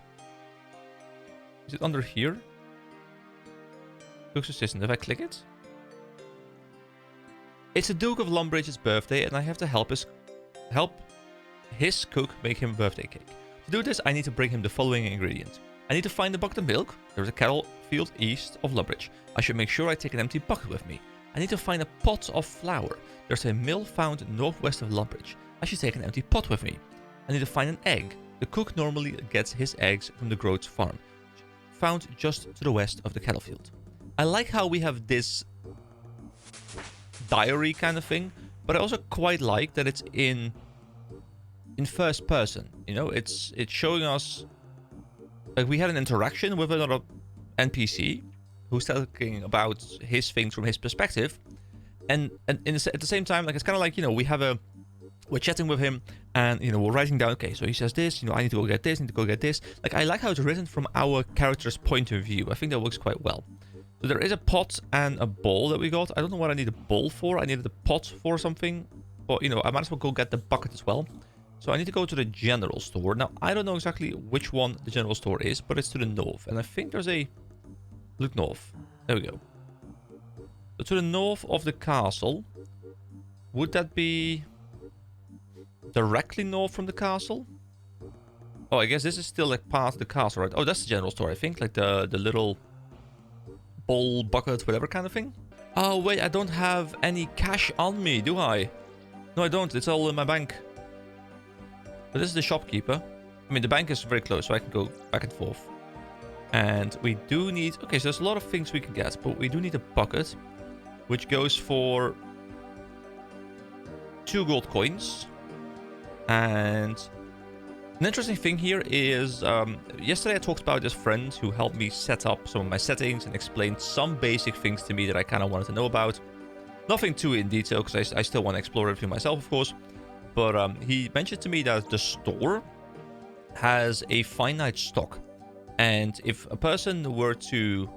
Is it under here? Cook's Assistant. If I click it? It's the Duke of Lumbridge's birthday and I have to help his cook make him a birthday cake. To do this, I need to bring him the following ingredients. I need to find a bucket of milk. There's a cattle field east of Lumbridge. I should make sure I take an empty bucket with me. I need to find a pot of flour. There's a mill found northwest of Lumbridge. I should take an empty pot with me. I need to find an egg. The cook normally gets his eggs from the Groat's farm, found just to the west of the cattle field. I like how we have this diary kind of thing, but I also quite like that it's in first person. You know, it's showing us like we had an interaction with another NPC who's talking about his things from his perspective, and at the same time, like it's kind of like, you know, we're chatting with him and, you know, we're writing down, okay, so he says this, you know, I need to go get this, need to go get this. Like, I like how it's written from our character's point of view. I think that works quite well. So there is a pot and a bowl that we got. I don't know what I need a bowl for. I needed a pot for something, but, you know, I might as well go get the bucket as well. So I need to go to the general store. Now, I don't know exactly which one the general store is, but it's to the north. And I think there's a... Look north. There we go. So to the north of the castle. Would that be directly north from the castle? Oh, I guess this is still like part of the castle, right? Oh, that's the general store, I think. Like the little bowl, bucket, whatever kind of thing. Oh, wait, I don't have any cash on me, do I? No, I don't. It's all in my bank. But this is the shopkeeper. I mean, the bank is very close, so I can go back and forth. And we do need... Okay, so there's a lot of things we can get, but we do need a bucket, which goes for 2 gold coins and An interesting thing here is, yesterday I talked about this friend who helped me set up some of my settings and explained some basic things to me that I kind of wanted to know about. Nothing too in detail, because I still want to explore everything myself, of course. But he mentioned to me that the store has a finite stock. And if a person were to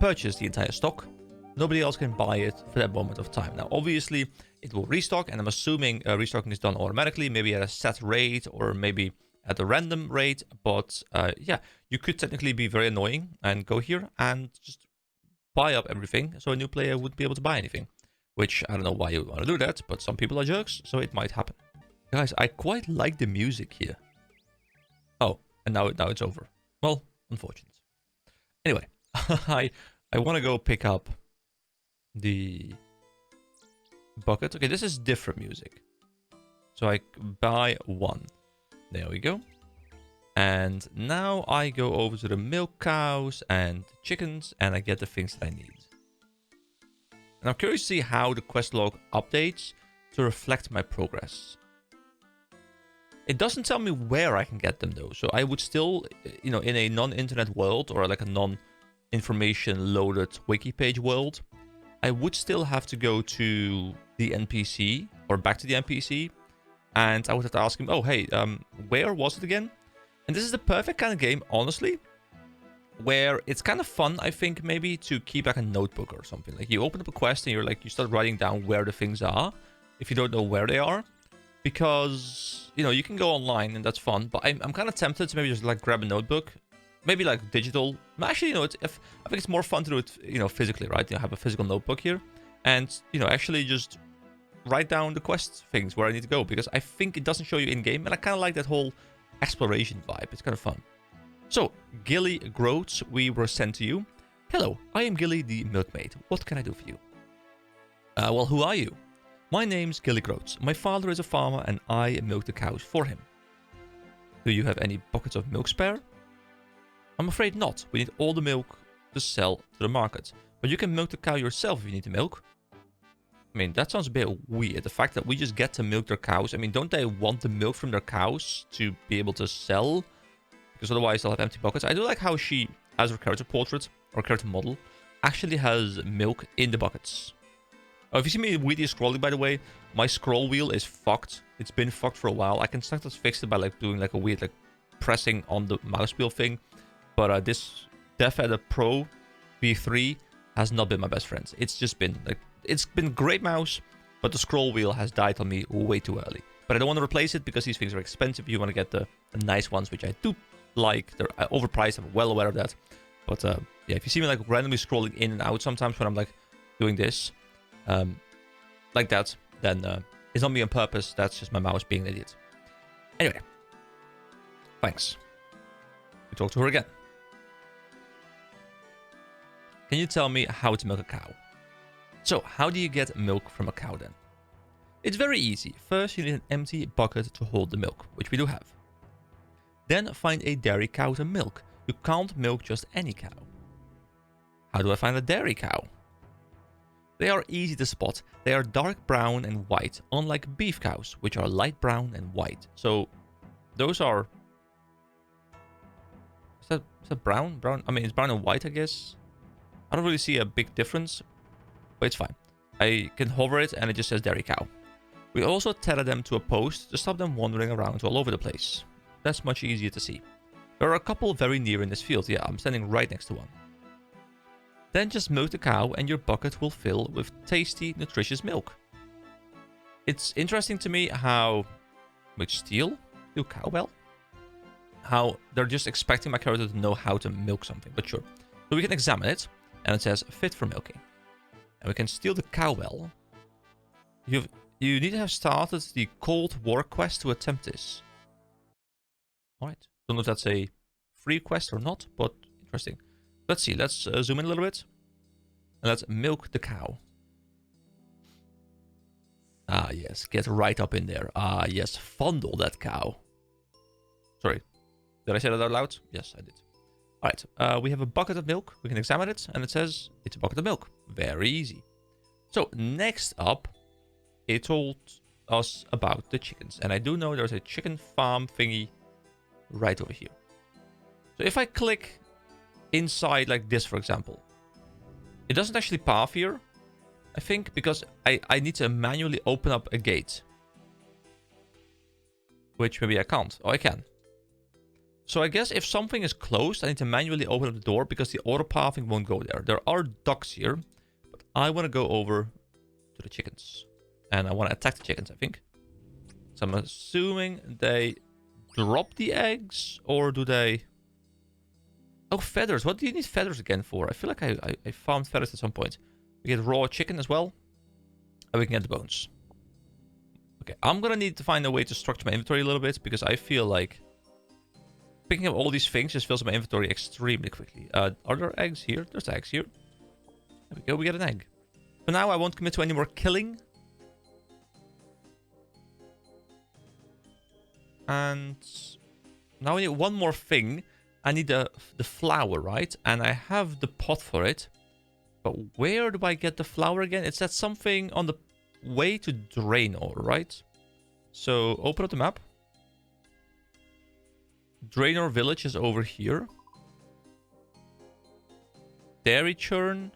purchase the entire stock, nobody else can buy it for that moment of time. Now, obviously, it will restock, and I'm assuming restocking is done automatically, maybe at a set rate or maybe at a random rate. But yeah, you could technically be very annoying and go here and just buy up everything so a new player wouldn't be able to buy anything. Which, I don't know why you would want to do that, but some people are jerks, so it might happen. Guys, I quite like the music here. Oh, and now it's over. Well, unfortunate. Anyway, I want to go pick up the bucket. Okay, this is different music. So I buy one. There we go. And now I go over to the milk cows and chickens, and I get the things that I need. And I'm curious to see how the quest log updates to reflect my progress. It doesn't tell me where I can get them though. So I would still, you know, in a non-internet world or like a non-information loaded wiki page world, I would still have to go to the NPC or back to the NPC. And I would have to ask him, oh, hey, where was it again? And this is the perfect kind of game, honestly, where it's kind of fun, I think, maybe to keep like a notebook or something. Like you open up a quest and you start writing down where the things are if you don't know where they are. Because, you know, you can go online and that's fun. But I'm kind of tempted to maybe just like grab a notebook. Maybe like digital. Actually, you know, I think it's more fun to do it, you know, physically, right? You have a physical notebook here. And, you know, actually just write down the quest things where I need to go. Because I think it doesn't show you in-game. And I kind of like that whole exploration vibe. It's kind of fun. So, Gilly Groats, we were sent to you. Hello, I am Gilly the milkmaid. What can I do for you? Well, who are you? My name's Gilly Groats. My father is a farmer and I milk the cows for him. Do you have any buckets of milk spare? I'm afraid not. We need all the milk to sell to the market. But you can milk the cow yourself if you need the milk. I mean, that sounds a bit weird. The fact that we just get to milk their cows. I mean, don't they want the milk from their cows to be able to sell? Because otherwise they'll have empty buckets. I do like how she, as her character portrait, or character model, actually has milk in the buckets. Oh, if you see me weirdly scrolling, by the way, my scroll wheel is fucked. It's been fucked for a while. I can sometimes fix it by like doing like a weird like pressing on the mouse wheel thing. But this DevEdit Pro V3 has not been my best friend. It's just been like, it's been great mouse, but the scroll wheel has died on me way too early. But I don't want to replace it because these things are expensive. You want to get the nice ones, which I do like. They're overpriced. I'm well aware of that. But yeah, if you see me like randomly scrolling in and out sometimes when I'm like doing this, like that, then it's not me on purpose. That's just my mouse being an idiot. Anyway, thanks. We talk to her again. Can you tell me how to milk a cow? So, how do you get milk from a cow then? It's very easy. First, you need an empty bucket to hold the milk, which we do have. Then find a dairy cow to milk. You can't milk just any cow. How do I find a dairy cow? They are easy to spot. They are dark brown and white, unlike beef cows, which are light brown and white. So, those are... Is that brown? Brown? I mean, it's brown and white, I guess. I don't really see a big difference, but it's fine. I can hover it and it just says dairy cow. We also tether them to a post to stop them wandering around all over the place. That's much easier to see. There are a couple very near in this field. Yeah, I'm standing right next to one. Then just milk the cow and your bucket will fill with tasty, nutritious milk. It's interesting to me how... Which steal? Do cow well? How they're just expecting my character to know how to milk something, but sure. So we can examine it, and it says fit for milking. And we can steal the cow well. You need to have started the Cold War quest to attempt this. Alright. Don't know if that's a free quest or not, but interesting. Let's see. Let's zoom in a little bit. And let's milk the cow. Ah, yes. Get right up in there. Ah, yes. Fondle that cow. Sorry. Did I say that out loud? Yes, I did. Alright. We have a bucket of milk. We can examine it. And it says it's a bucket of milk. Very easy. So, next up, it told us about the chickens. And I do know there's a chicken farm thingy right over here. So if I click inside like this, for example, it doesn't actually path here, I think, because I need to manually open up a gate. Which maybe I can't. Oh, I can. So I guess if something is closed, I need to manually open up the door because the auto pathing won't go there. There are ducks here, but I want to go over to the chickens. And I want to attack the chickens, I think. So I'm assuming they drop the eggs, or do they... Oh, feathers. What do you need feathers again for? I feel like I found feathers at some point. We get raw chicken as well. And we can get the bones. Okay, I'm gonna need to find a way to structure my inventory a little bit, because I feel like picking up all these things just fills my inventory extremely quickly. Are there eggs here? There's eggs here. There we go, we get an egg. For now, I won't commit to any more killing. And now I need one more thing. I need the flour, right? And I have the pot for it. But where do I get the flour again? It's at something on the way to Draenor, right? So open up the map. Draenor village is over here. Dairy churn,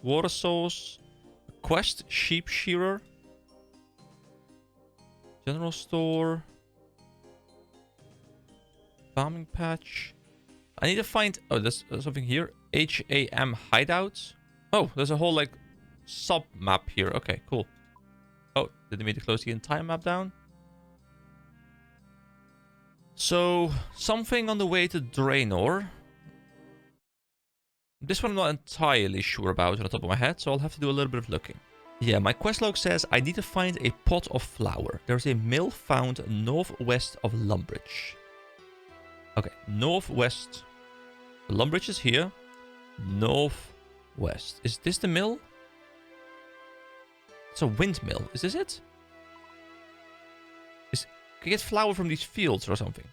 water source, quest sheep shearer, general store, farming patch. I need to find... Oh, there's something here. HAM hideout. Oh, there's a whole, like, sub-map here. Okay, cool. Oh, did they need to close the entire map down? So, something on the way to Draenor. This one I'm not entirely sure about on the top of my head, so I'll have to do a little bit of looking. Yeah, my quest log says I need to find a pot of flour. There's a mill found northwest of Lumbridge. Okay, northwest. Lumbridge is here. Northwest. Is this the mill? It's a windmill. Is this it? Can you get flour from these fields or something?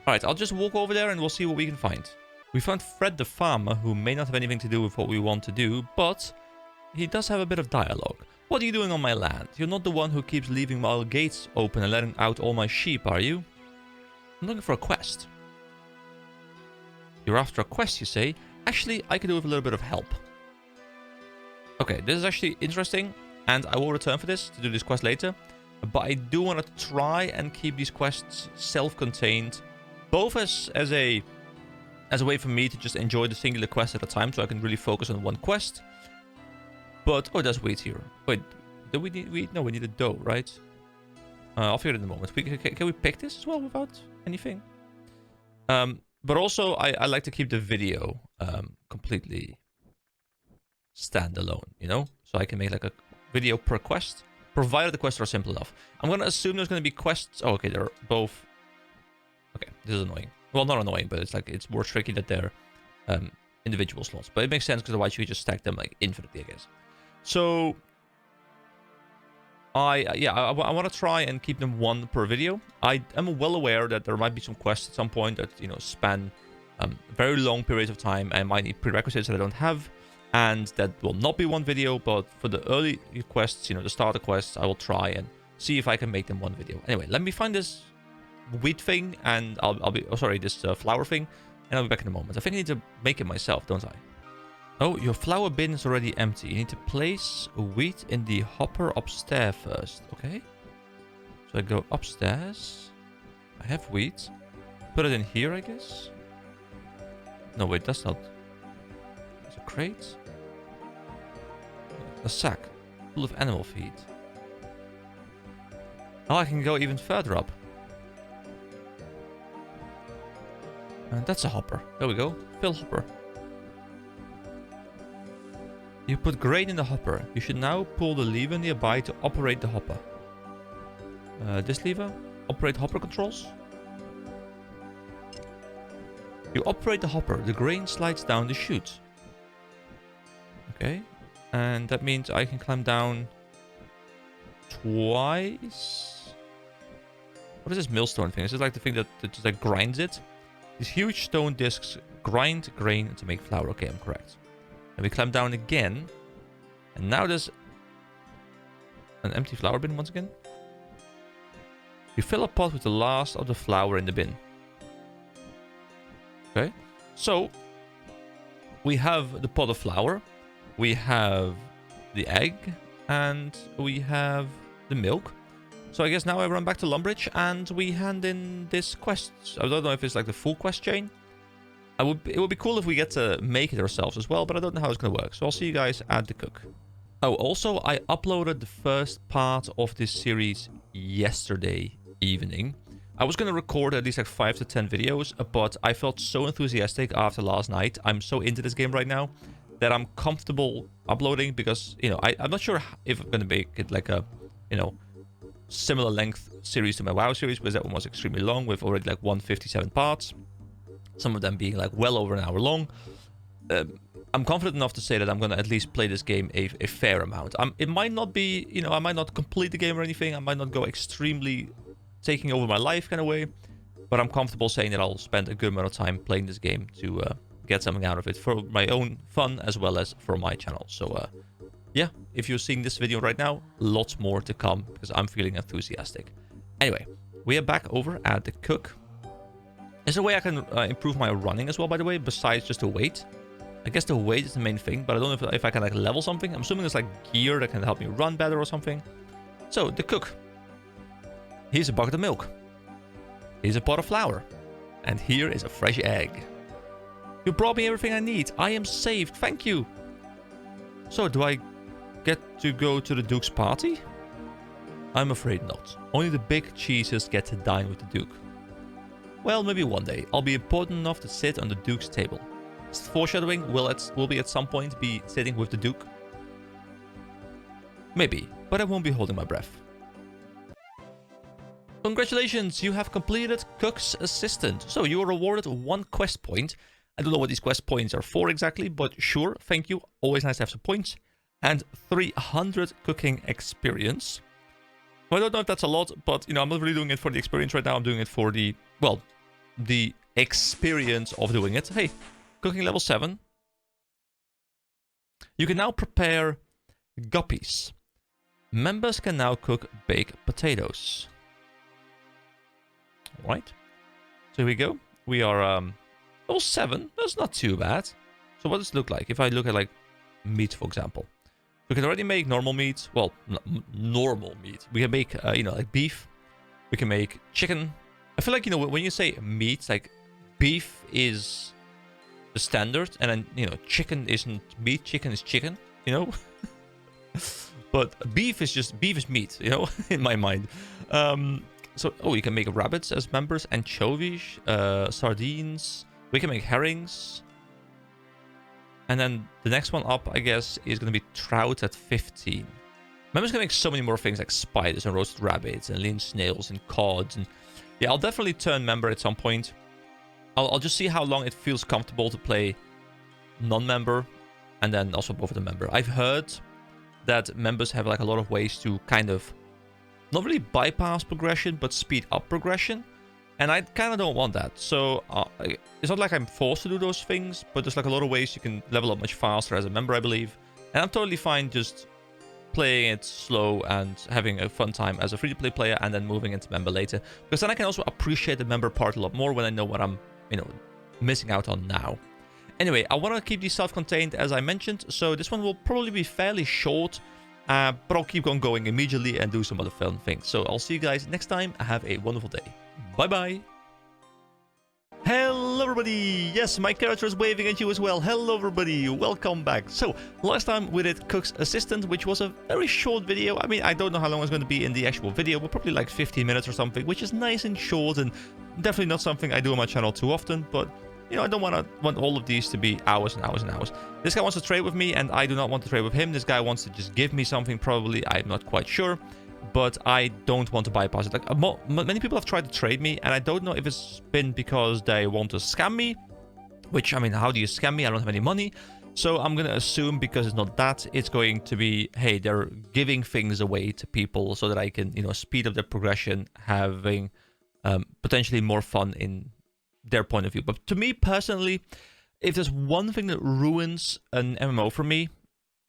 Alright, I'll just walk over there and we'll see what we can find. We found Fred the farmer, who may not have anything to do with what we want to do, but he does have a bit of dialogue. What are you doing on my land? You're not the one who keeps leaving my gates open and letting out all my sheep, are you? I'm looking for a quest. You're after a quest, you say? Actually, I could do with a little bit of help. Okay, this is actually interesting, and I will return for this to do this quest later. But I do want to try and keep these quests self-contained, both as a way for me to just enjoy the singular quest at a time, so I can really focus on one quest. But oh, there's wheat here. Wait, do we need wheat? No, we need a dough, right? I'll figure it in a moment. Can we pick this as well without anything? But also, I like to keep the video completely standalone, you know, so I can make like a video per quest. Provided the quests are simple enough. I'm going to assume there's going to be quests... Oh, okay, they're both... Okay, this is annoying. Well, not annoying, but it's like it's more tricky that they're individual slots. But it makes sense because otherwise you could just stack them like infinitely, I guess. So... I want to try and keep them one per video. I am well aware that there might be some quests at some point that, you know, span very long periods of time and might need prerequisites that I don't have. And that will not be one video, but for the early quests, you know, the starter quests, I will try and see if I can make them one video. Anyway, let me find this wheat thing, and I'll be... Oh, sorry, this flour thing, and I'll be back in a moment. I think I need to make it myself, don't I? Oh, your flour bin is already empty. You need to place wheat in the hopper upstairs first, okay? So I go upstairs. I have wheat. Put it in here, I guess. No, wait, that's not... It's a crate. A sack full of animal feed. Oh, I can go even further up. And that's a hopper. There we go. Fill hopper. You put grain in the hopper. You should now pull the lever nearby to operate the hopper. This lever? Operate hopper controls? You operate the hopper. The grain slides down the chute. Okay. And that means I can climb down twice. What is this millstone thing? Is it like the thing that just like grinds it? These huge stone discs grind grain to make flour. Okay, I'm correct. And we climb down again. And now there's an empty flour bin once again. You fill a pot with the last of the flour in the bin. Okay, so we have the pot of flour, we have the egg, and we have the milk. So I guess now I run back to Lumbridge and we hand in this quest. I don't know if it's like the full quest chain. It would be cool if we get to make it ourselves as well, but I don't know how it's going to work. So I'll see you guys at the cook. Oh, also, I uploaded the first part of this series yesterday evening. I was going to record at least like 5 to 10 videos, but I felt so enthusiastic after last night. I'm so into this game right now that I'm comfortable uploading because, you know, I'm not sure if I'm going to make it like a, you know, similar length series to my WoW series, because that one was extremely long with already like 157 parts. Some of them being like well over an hour long. I'm confident enough to say that I'm going to at least play this game a fair amount. It might not be, you know, I might not complete the game or anything. I might not go extremely taking over my life kind of way. But I'm comfortable saying that I'll spend a good amount of time playing this game to get something out of it for my own fun as well as for my channel. So, yeah, if you're seeing this video right now, lots more to come because I'm feeling enthusiastic. Anyway, we are back over at the cook. Is there a way I can improve my running as well, by the way, besides just the weight? I guess the weight is the main thing, but I don't know if I can like level something. I'm assuming there's like gear that can help me run better or something. So, the cook. Here's a bucket of milk. Here's a pot of flour. And here is a fresh egg. You brought me everything I need. I am saved. Thank you. So, do I get to go to the Duke's party? I'm afraid not. Only the big cheeses get to dine with the Duke. Well, maybe one day. I'll be important enough to sit on the Duke's table. Foreshadowing, will be at some point be sitting with the Duke? Maybe, but I won't be holding my breath. Congratulations, you have completed Cook's Assistant. So you are awarded 1 quest point. I don't know what these quest points are for exactly, but sure, thank you. Always nice to have some points. And 300 cooking experience. So I don't know if that's a lot, but you know, I'm not really doing it for the experience right now. I'm doing it for the, well, the experience of doing it. Hey, cooking level 7. You can now prepare guppies. Members can now cook baked potatoes. Alright. So here we go. We are level 7. That's not too bad. So what does it look like? If I look at like meat, for example. We can already make normal meat. Well, normal meat. We can make, you know, like beef. We can make chicken. I feel like, you know, when you say meat, like beef is the standard. And then, you know, chicken isn't meat. Chicken is chicken, you know. But beef is meat, you know, in my mind. So, oh, you can make rabbits as members. Anchovies, sardines. We can make herrings. And then the next one up, I guess, is going to be trout at 15. Members can make so many more things like spiders and roasted rabbits and lean snails and cods. And yeah, I'll definitely turn member at some point. I'll just see how long it feels comfortable to play non-member and then also both of the member. I've heard that members have like a lot of ways to kind of not really bypass progression, but speed up progression. And I kind of don't want that. So it's not like I'm forced to do those things, but there's like a lot of ways you can level up much faster as a member, I believe. And I'm totally fine just playing it slow and having a fun time as a free-to-play player and then moving into member later. Because then I can also appreciate the member part a lot more when I know what I'm, you know, missing out on now. Anyway, I want to keep these self-contained as I mentioned. So this one will probably be fairly short. But I'll keep on going immediately and do some other fun things. So I'll see you guys next time. Have a wonderful day. Bye-bye. Hello, everybody. Yes, my character is waving at you as well. Hello, everybody. Welcome back. So, last time we did Cook's Assistant, which was a very short video. I mean, I don't know how long it's going to be in the actual video, but probably like 15 minutes or something, which is nice and short and definitely not something I do on my channel too often, but you know, I don't want all of these to be hours and hours and hours. This guy wants to trade with me, and I do not want to trade with him. This guy wants to just give me something, probably. I'm not quite sure, but I don't want to bypass it. Like, many people have tried to trade me, and I don't know if it's been because they want to scam me, which, I mean, how do you scam me? I don't have any money. So I'm going to assume, because it's not that, it's going to be, hey, they're giving things away to people so that I can, you know, speed up their progression, having potentially more fun in their point of view. But to me personally, if there's one thing that ruins an MMO for me,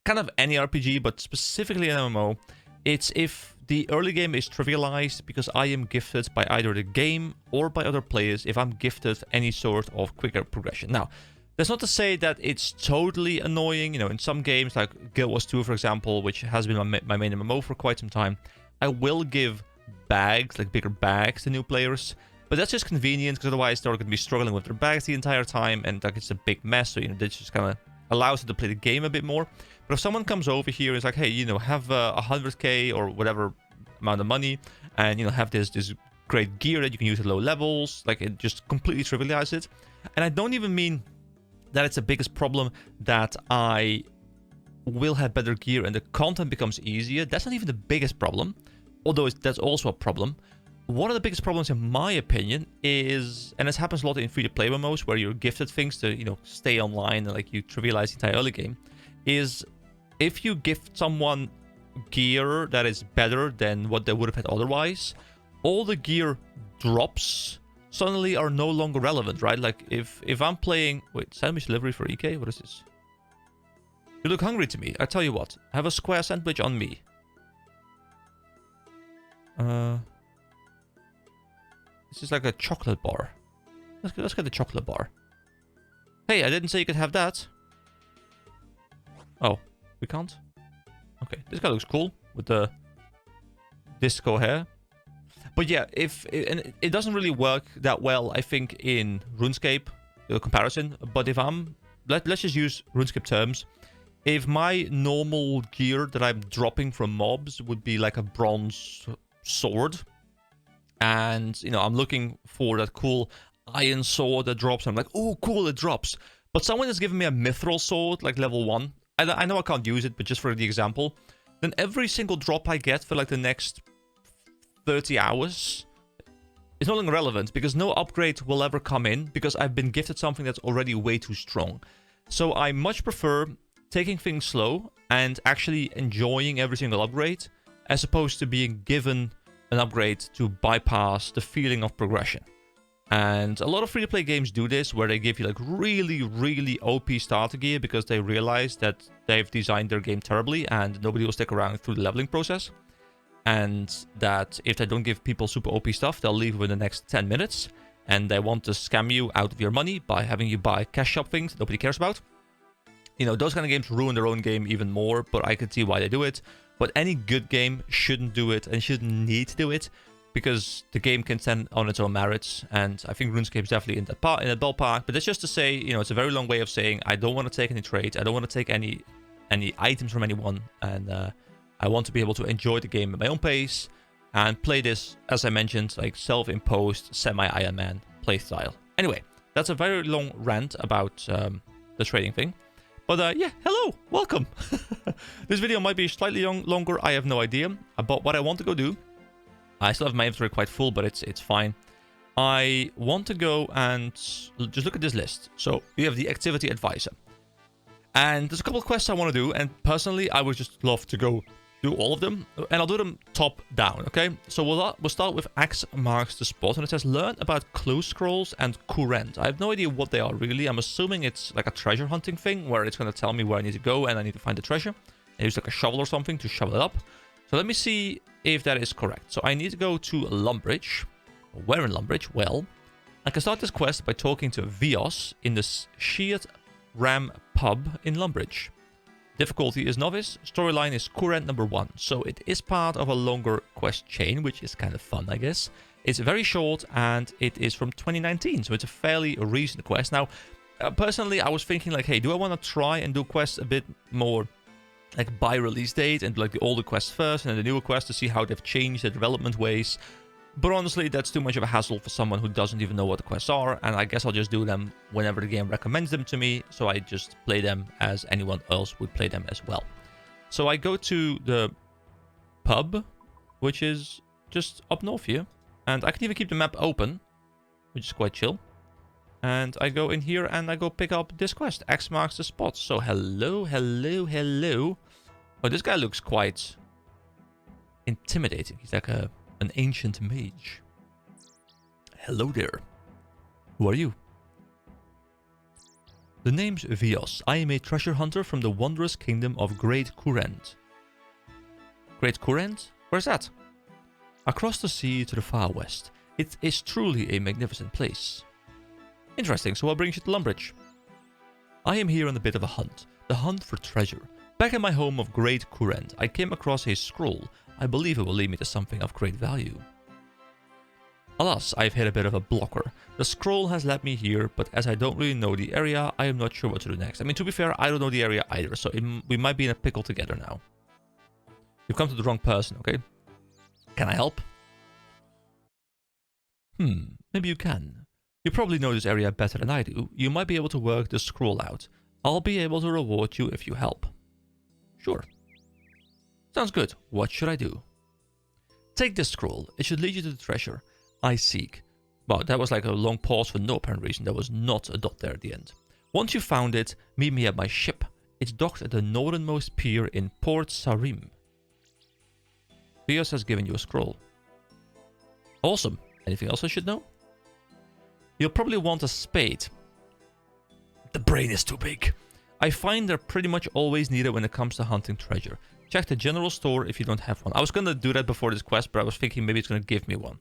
kind of any RPG, but specifically an MMO, it's if the early game is trivialized because I am gifted by either the game or by other players if I'm gifted any sort of quicker progression. Now, that's not to say that it's totally annoying. You know, in some games like Guild Wars 2, for example, which has been my main MMO for quite some time, I will give bags, like bigger bags, to new players. But that's just convenient, because otherwise they're going to be struggling with their bags the entire time, and like it's a big mess. So, you know, that just kind of allows you to play the game a bit more. But if someone comes over here and is like, hey, you know, have 100k or whatever amount of money, and, you know, have this great gear that you can use at low levels, like, it just completely trivializes it. And I don't even mean that it's the biggest problem that I will have better gear and the content becomes easier. That's not even the biggest problem, although that's also a problem. One of the biggest problems, in my opinion, is, and this happens a lot in free-to-play MMOs, where you're gifted things to, you know, stay online and like you trivialize the entire early game, is if you gift someone gear that is better than what they would have had otherwise, all the gear drops suddenly are no longer relevant, right? Like if I'm playing, wait, sandwich delivery for EK? What is this? You look hungry to me. I tell you what, have a square sandwich on me. This is like a chocolate bar. Let's get the chocolate bar. Hey, I didn't say you could have that. Oh, we can't? Okay, this guy looks cool with the disco hair. But yeah, and it doesn't really work that well, I think, in RuneScape comparison. But if let's just use RuneScape terms. If my normal gear that I'm dropping from mobs would be like a bronze sword, and, you know, I'm looking for that cool iron sword that drops, I'm like, oh, cool, it drops. But someone has given me a mithril sword, like level 1. I know I can't use it, but just for the example, then every single drop I get for like the next 30 hours is no longer relevant, because no upgrade will ever come in, because I've been gifted something that's already way too strong. So I much prefer taking things slow and actually enjoying every single upgrade, as opposed to being given an upgrade to bypass the feeling of progression. And a lot of free-to-play games do this, where they give you like really, really OP starter gear because they realize that they've designed their game terribly and nobody will stick around through the leveling process. And that if they don't give people super OP stuff, they'll leave within the next 10 minutes. And they want to scam you out of your money by having you buy cash shop things that nobody cares about. You know, those kind of games ruin their own game even more, but I could see why they do it. But any good game shouldn't do it and shouldn't need to do it, because the game can stand on its own merits. And I think RuneScape is definitely in that ballpark. But that's just to say, you know, it's a very long way of saying I don't want to take any trades, I don't want to take any items from anyone, and I want to be able to enjoy the game at my own pace and play this, as I mentioned, like self-imposed semi-Iron Man playstyle. Anyway, that's a very long rant about the trading thing. But yeah, hello, welcome. This video might be slightly longer, I have no idea. But what I want to go do, I still have my inventory quite full, but it's fine. I want to go and just look at this list. So we have the activity advisor. And there's a couple of quests I want to do. And personally, I would just love to go do all of them. And I'll do them top down, okay? So we'll start with X marks the spot. And it says, learn about clue scrolls and current. I have no idea what they are really. I'm assuming it's like a treasure hunting thing, where it's going to tell me where I need to go and I need to find the treasure. And use like a shovel or something to shovel it up. So let me see if that is correct. So I need to go to Lumbridge. Where in Lumbridge? Well, I can start this quest by talking to Vios in the Sheared Ram pub in Lumbridge. Difficulty is novice. Storyline is current number 1. So it is part of a longer quest chain, which is kind of fun, I guess. It's very short and it is from 2019. So it's a fairly recent quest. Now, personally, I was thinking like, hey, do I want to try and do quests a bit more like by release date and like the older quests first and then the newer quests to see how they've changed their development ways? But honestly, that's too much of a hassle for someone who doesn't even know what the quests are, and I guess I'll just do them whenever the game recommends them to me, so I just play them as anyone else would play them as well. So I go to the pub, which is just up north here, and I can even keep the map open, which is quite chill. And I go in here and I go pick up this quest, X marks the spot. So hello, hello, hello. Oh, this guy looks quite intimidating. He's like an ancient mage. Hello there. Who are you? The name's Vios. I am a treasure hunter from the wondrous kingdom of Great Kurent. Great Kurent? Where's that? across the sea to the far west. It is truly a magnificent place. Interesting, so what brings you to Lumbridge? I am here on a bit of a hunt. The hunt for treasure. Back in my home of Great Courant, I came across a scroll. I believe it will lead me to something of great value. Alas, I've hit a bit of a blocker. The scroll has led me here, but as I don't really know the area, I am not sure what to do next. I mean, to be fair, I don't know the area either, so we might be in a pickle together now. You've come to the wrong person, okay? Can I help? Maybe you can. You probably know this area better than I do. You might be able to work the scroll out. I'll be able to reward you if you help. Sure. Sounds good. What should I do? Take this scroll. It should lead you to the treasure I seek. Wow, that was like a long pause for no apparent reason. There was not a dot there at the end. Once you found it, meet me at my ship. It's docked at the northernmost pier in Port Sarim. Rios has given you a scroll. Awesome. Anything else I should know? You'll probably want a spade. The brain is too big. I find they're pretty much always needed when it comes to hunting treasure. Check the general store if you don't have one. I was going to do that before this quest, but I was thinking maybe it's going to give me one.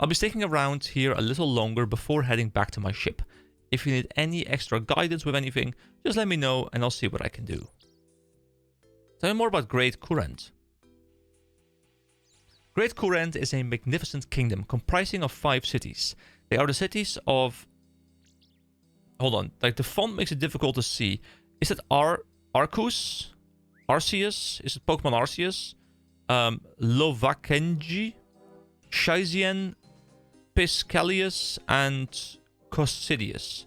I'll be sticking around here a little longer before heading back to my ship. If you need any extra guidance with anything, just let me know and I'll see what I can do. Tell me more about Great Courant. Great Courant is a magnificent kingdom comprising of 5 cities. They are the cities of... Hold on, like the font makes it difficult to see. Is it Arceus? Arceus? Is it Pokemon Arceus? Lovakenji? Shizen, Piscalius, and Cosidius.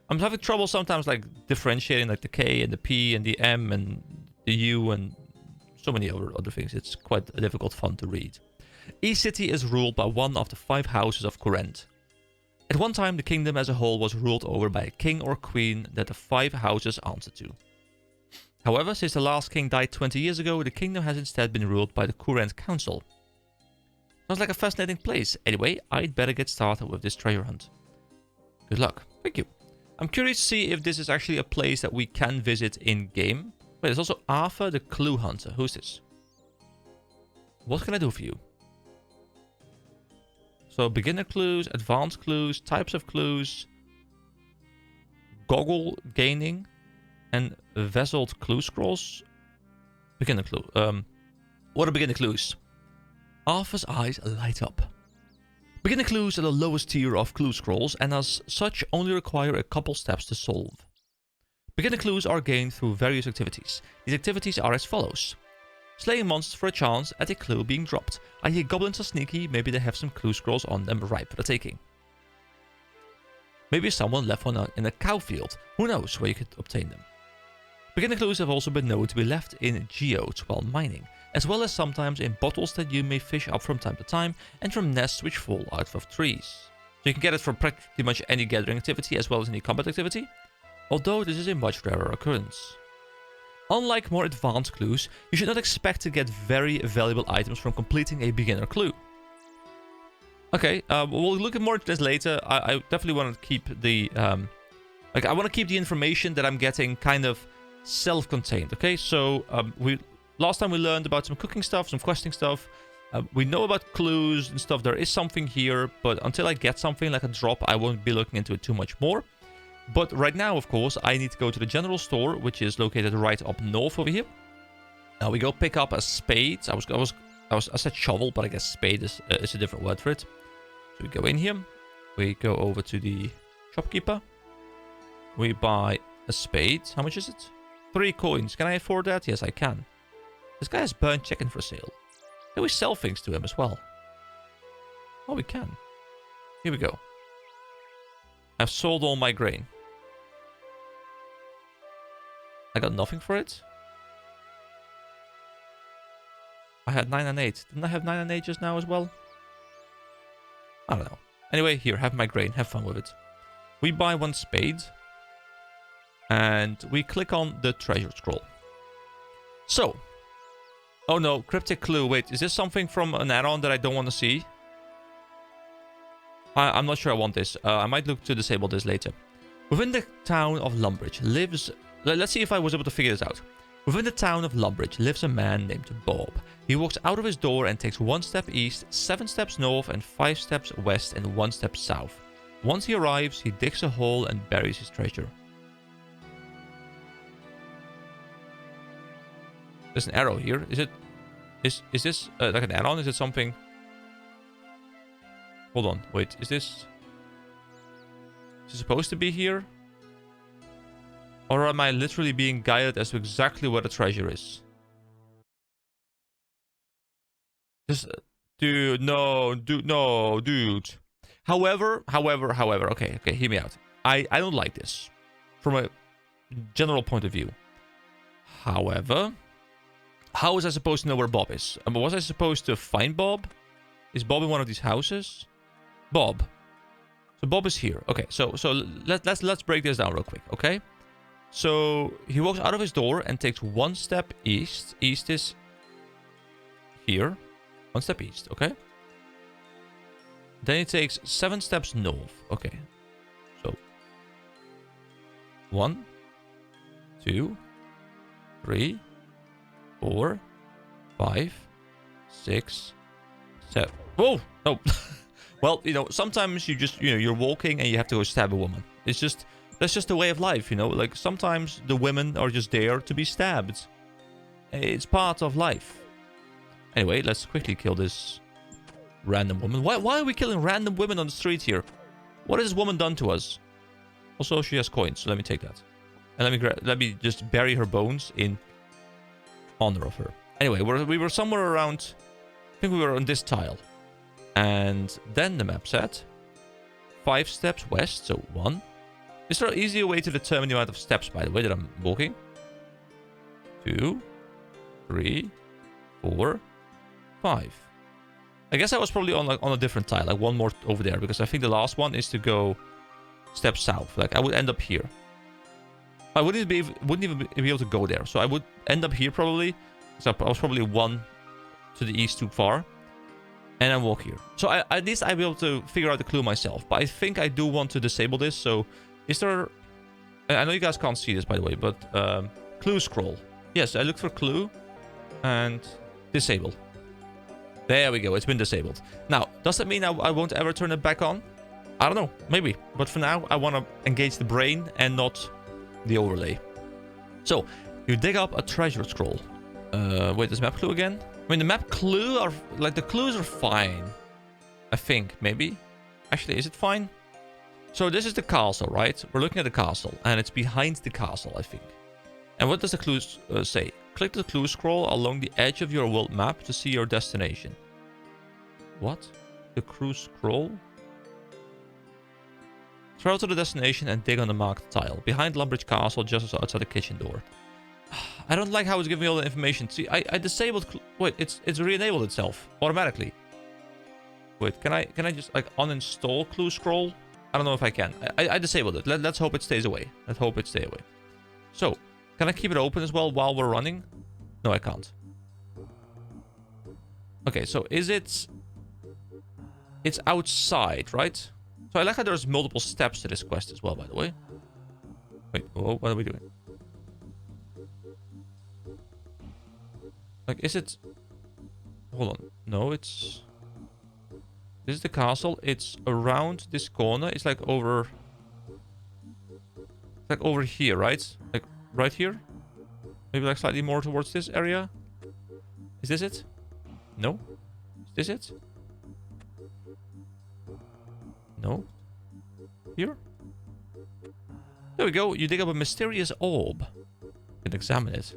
I'm having trouble sometimes like differentiating like the K and the P and the M and the U and so many other things. It's quite a difficult font to read. Each city is ruled by one of the 5 houses of Courant. At one time, the kingdom as a whole was ruled over by a king or queen that the 5 houses answered to. However, since the last king died 20 years ago, the kingdom has instead been ruled by the Courant Council. Sounds like a fascinating place. Anyway, I'd better get started with this treasure hunt. Good luck. Thank you. I'm curious to see if this is actually a place that we can visit in-game. Wait, there's also Arthur the Clue Hunter. Who's this? What can I do for you? So, beginner clues, advanced clues, types of clues, goggle gaining, and veseled clue scrolls. Beginner clue. What are beginner clues? Arthur's eyes light up. Beginner clues are the lowest tier of clue scrolls and as such only require a couple steps to solve. Beginner clues are gained through various activities. These activities are as follows. Slaying monsters for a chance at a clue being dropped. I hear goblins are sneaky, maybe they have some clue scrolls on them ripe for the taking. Maybe someone left one in a cow field, who knows where you could obtain them. Beginner clues have also been known to be left in geodes while mining, as well as sometimes in bottles that you may fish up from time to time and from nests which fall out of trees. So you can get it from pretty much any gathering activity as well as any combat activity, although this is a much rarer occurrence. Unlike more advanced clues, you should not expect to get very valuable items from completing a beginner clue. Okay, we'll look at more into this later. I definitely want to keep the I want to keep the information that I'm getting kind of self-contained. Okay, so last time we learned about some cooking stuff, some questing stuff. We know about clues and stuff. There is something here, but until I get something like a drop, I won't be looking into it too much more. But right now, of course, I need to go to the general store, which is located right up north over here. Now we go pick up a spade. I said shovel, but I guess spade is a different word for it. So we go in here. We go over to the shopkeeper. We buy a spade. How much is it? 3 coins. Can I afford that? Yes, I can. This guy has burnt chicken for sale. Can we sell things to him as well? Oh, we can. Here we go. I've sold all my grain. I got nothing for it. I had 9 and 8. Didn't I have 9 and 8 just now as well? I don't know. Anyway, here, have my grain. Have fun with it. We buy 1 spade. And we click on the treasure scroll. So. Oh no, cryptic clue. Wait, is this something from an add-on that I don't want to see? I'm not sure I want this. I might look to disable this later. Within the town of Lumbridge lives... Let's see if I was able to figure this out. Within the town of Lumbridge lives a man named Bob. He walks out of his door and takes 1 step east, 7 steps north, and 5 steps west, and 1 step south. Once he arrives, he digs a hole and buries his treasure. There's an arrow here. Is this like an add-on? Is it something? Hold on. Wait. Is it supposed to be here? Or am I literally being guided as to exactly where the treasure is? Just, dude, no, dude. However, okay, hear me out. I don't like this from a general point of view. However, how was I supposed to know where Bob is? Was I supposed to find Bob? Is Bob in one of these houses? Bob. So Bob is here. Okay, so let's break this down real quick, okay? So he walks out of his door and takes 1 step east. East is here. 1 step east, okay? Then he takes 7 steps north. Okay. So 1, 2, 3, 4, 5, 6, 7. Whoa! No. Well, you know, sometimes you just, you know, you're walking and you have to go stab a woman. It's just, that's just the way of life, you know? Like, sometimes the women are just there to be stabbed. It's part of life. Anyway, let's quickly kill this random woman. Why are we killing random women on the street here? What has this woman done to us? Also, she has coins, so let me take that. And let me just bury her bones in honor of her. Anyway, we were somewhere around, I think we were on this tile. And then the map said 5 steps west, so 1. Is there an easier way to determine the amount of steps, by the way, that I'm walking? 2, 3, 4, 5. I guess I was probably on a different tile, like one more over there, because I think the last one is to go steps south. Like I would end up here. I wouldn't even be able to go there, so I would end up here probably. So I was probably 1 to the east too far, and then walk here. So at least I'll be able to figure out the clue myself. But I think I do want to disable this. So is there? I know you guys can't see this, by the way, but clue scroll. Yes, I looked for clue and disable. There we go. It's been disabled. Now, does that mean I won't ever turn it back on? I don't know. Maybe. But for now, I want to engage the brain and not the overlay. So, you dig up a treasure scroll. Wait, this map clue again? I mean, the map clue are... Like, the clues are fine. I think, maybe. Actually, is it fine? So, this is the castle, right? We're looking at the castle. And it's behind the castle, I think. And what does the clue say? Click the clue scroll along the edge of your world map to see your destination. What? The clue scroll? Travel to the destination and dig on the marked tile. Behind Lumbridge Castle, just outside the kitchen door. I don't like how it's giving me all the information. See, I disabled... Wait, it's re-enabled itself automatically. Wait, can I just like uninstall clue scroll? I don't know if I can. I disabled it. Let's hope it stays away. Let's hope it stays away. So, can I keep it open as well while we're running? No, I can't. Okay, so is it... It's outside, right? So I like how there's multiple steps to this quest as well, by the way. Wait, oh, what are we doing? Like, is it... Hold on. No, it's... This is the castle. It's around this corner. It's like over... It's like over here, right? Like, right here? Maybe like slightly more towards this area? Is this it? No? Is this it? No? Here? There we go. You dig up a mysterious orb. You can examine it.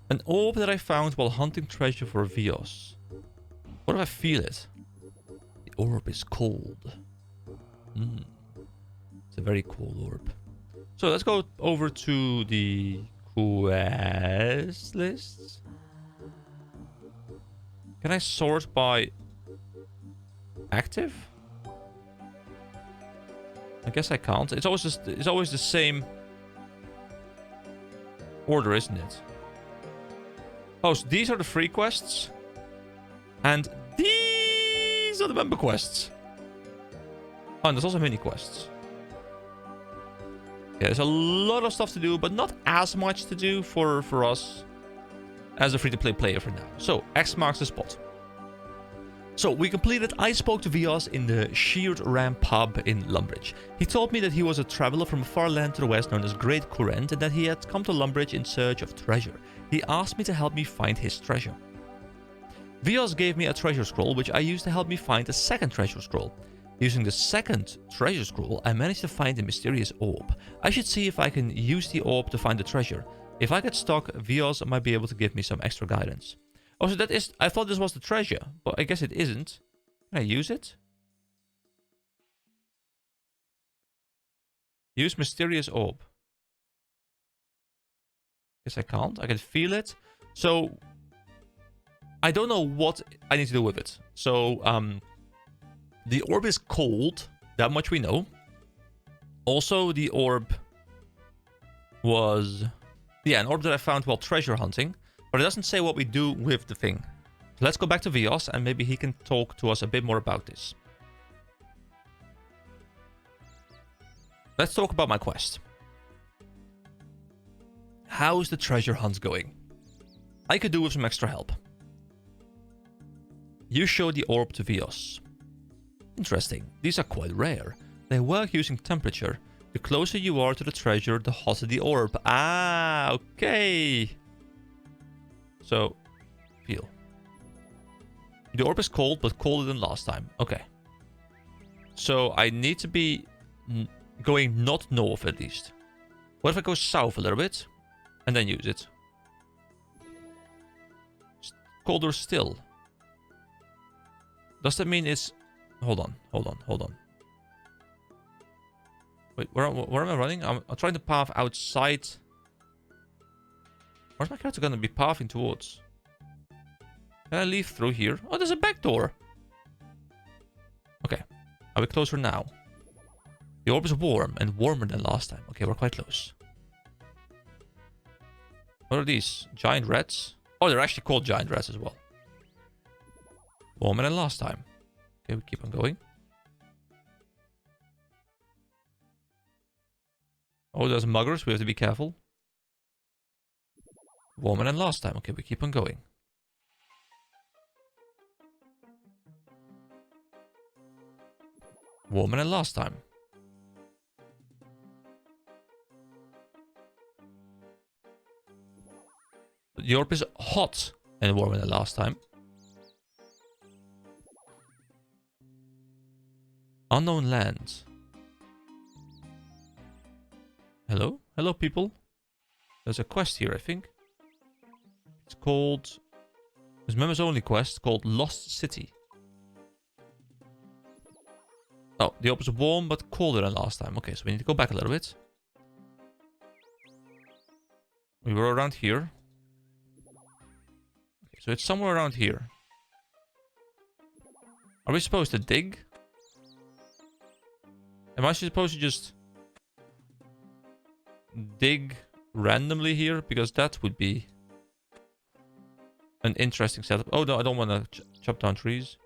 An orb that I found while hunting treasure for Vios. What if I feel it? The orb is cold. It's a very cold orb. So let's go over to the quest lists. Can I sort by active? I guess I can't. It's always the same order, isn't it? Oh, so these are the free quests. And these are the member quests. Oh, and there's also mini quests. Yeah, there's a lot of stuff to do, but not as much to do for us as a free-to-play player for now. So, X marks the spot. So, we completed. I spoke to Vios in the Sheared Ram pub in Lumbridge. He told me that he was a traveler from a far land to the west known as Great Courant, and that he had come to Lumbridge in search of treasure. He asked me to help me find his treasure. Vios gave me a treasure scroll, which I used to help me find a second treasure scroll. Using the second treasure scroll, I managed to find a mysterious orb. I should see if I can use the orb to find the treasure. If I get stuck, Vios might be able to give me some extra guidance. Oh, so that is... I thought this was the treasure, but I guess it isn't. Can I use it? Use mysterious orb. Guess I can't. I can feel it. So, I don't know what I need to do with it. So, the orb is cold. That much we know. Also, the orb was... Yeah, an orb that I found while treasure hunting. But it doesn't say what we do with the thing. So let's go back to Vios and maybe he can talk to us a bit more about this. Let's talk about my quest. How's the treasure hunt going? I could do with some extra help. You show the orb to Vios. Interesting. These are quite rare. They work using temperature. The closer you are to the treasure, the hotter the orb. Ah, okay. So, feel. The orb is cold, but colder than last time. Okay. So, I need to be going not north at least. What if I go south a little bit? And then use it? Colder still. Does that mean it's... Hold on. Wait, where am I running? I'm trying to path outside... Where's my character gonna be pathing towards? Can I leave through here? Oh, there's a back door. Okay. Are we closer now? The orb is warm and warmer than last time. Okay, we're quite close. What are these? Giant rats? Oh, they're actually called giant rats as well. Warmer than last time. Okay, we keep on going. Oh, there's muggers. We have to be careful. Warmer than last time. Okay, we keep on going. Warmer than last time. The orb is hot and warmer than last time. Unknown land. Hello? Hello, people. There's a quest here, I think. It's called... There's members only quest called Lost City. Oh, the orb is warm but colder than last time. Okay, so we need to go back a little bit. We were around here. Okay, so it's somewhere around here. Are we supposed to dig? Am I supposed to just dig randomly here? Because that would be an interesting setup. Oh no, I don't want to chop down trees.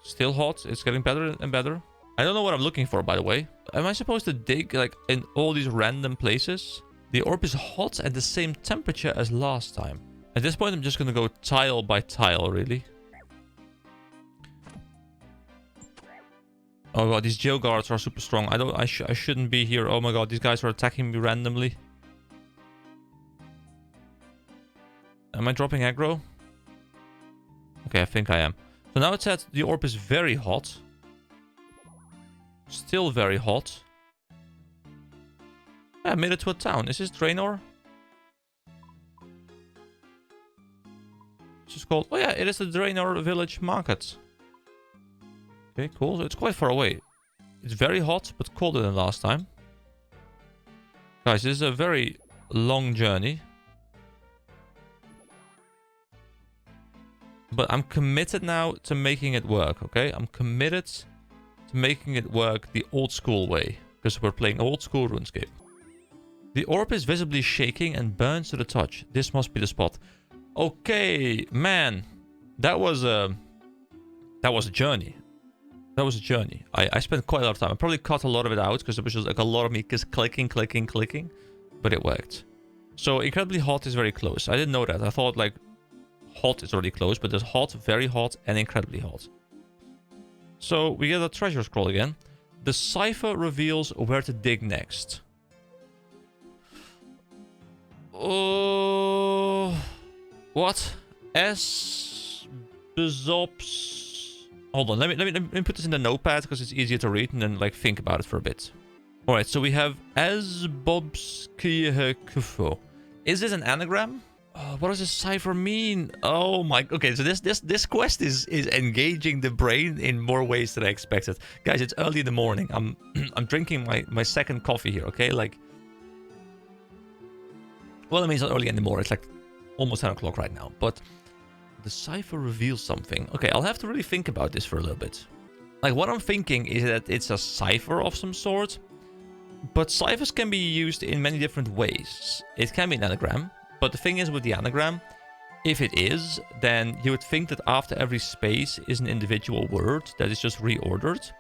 Still hot. It's getting better and better. I don't know what I'm looking for, by the way. Am I supposed to dig like in all these random places? The orb is hot at the same temperature as last time. At this point, I'm just gonna go tile by tile, really. Oh god, these jail guards are super strong. I shouldn't be here. Oh my god, these guys are attacking me randomly. Am I dropping aggro? Okay, I think I am. So now it said the orb is very hot. Still very hot. Yeah, I made it to a town. Is this Draenor? It's just called... Oh yeah, it is the Draenor village market. Okay, cool. So it's quite far away. It's very hot, but colder than last time. Guys, this is a very long journey. But I'm committed now to making it work, okay? I'm committed to making it work the old school way. Because we're playing Old School Runescape. The orb is visibly shaking and burns to the touch. This must be the spot. Okay, man. That was a journey. That was a journey. I spent quite a lot of time. I probably cut a lot of it out because it was just like a lot of me just clicking. But it worked. So incredibly hot is very close. I didn't know that. I thought like hot is already close, but there's hot, very hot, and incredibly hot. So we get a treasure scroll again. The cipher reveals where to dig next. Oh, what? S Bezops. Hold on, let me put this in the notepad because it's easier to read and then like think about it for a bit. All right, so we have Esbobskihekufo. Is this an anagram? What does this cipher mean? Oh my... Okay, so this quest is engaging the brain in more ways than I expected. Guys, it's early in the morning. I'm drinking my second coffee here, okay? Like... Well, I mean, it's not early in the morning. It's like almost 10 o'clock right now. But the cipher reveals something. Okay, I'll have to really think about this for a little bit. Like, what I'm thinking is that it's a cipher of some sort. But ciphers can be used in many different ways. It can be an anagram. But the thing is with the anagram, if it is, then you would think that after every space is an individual word that is just reordered.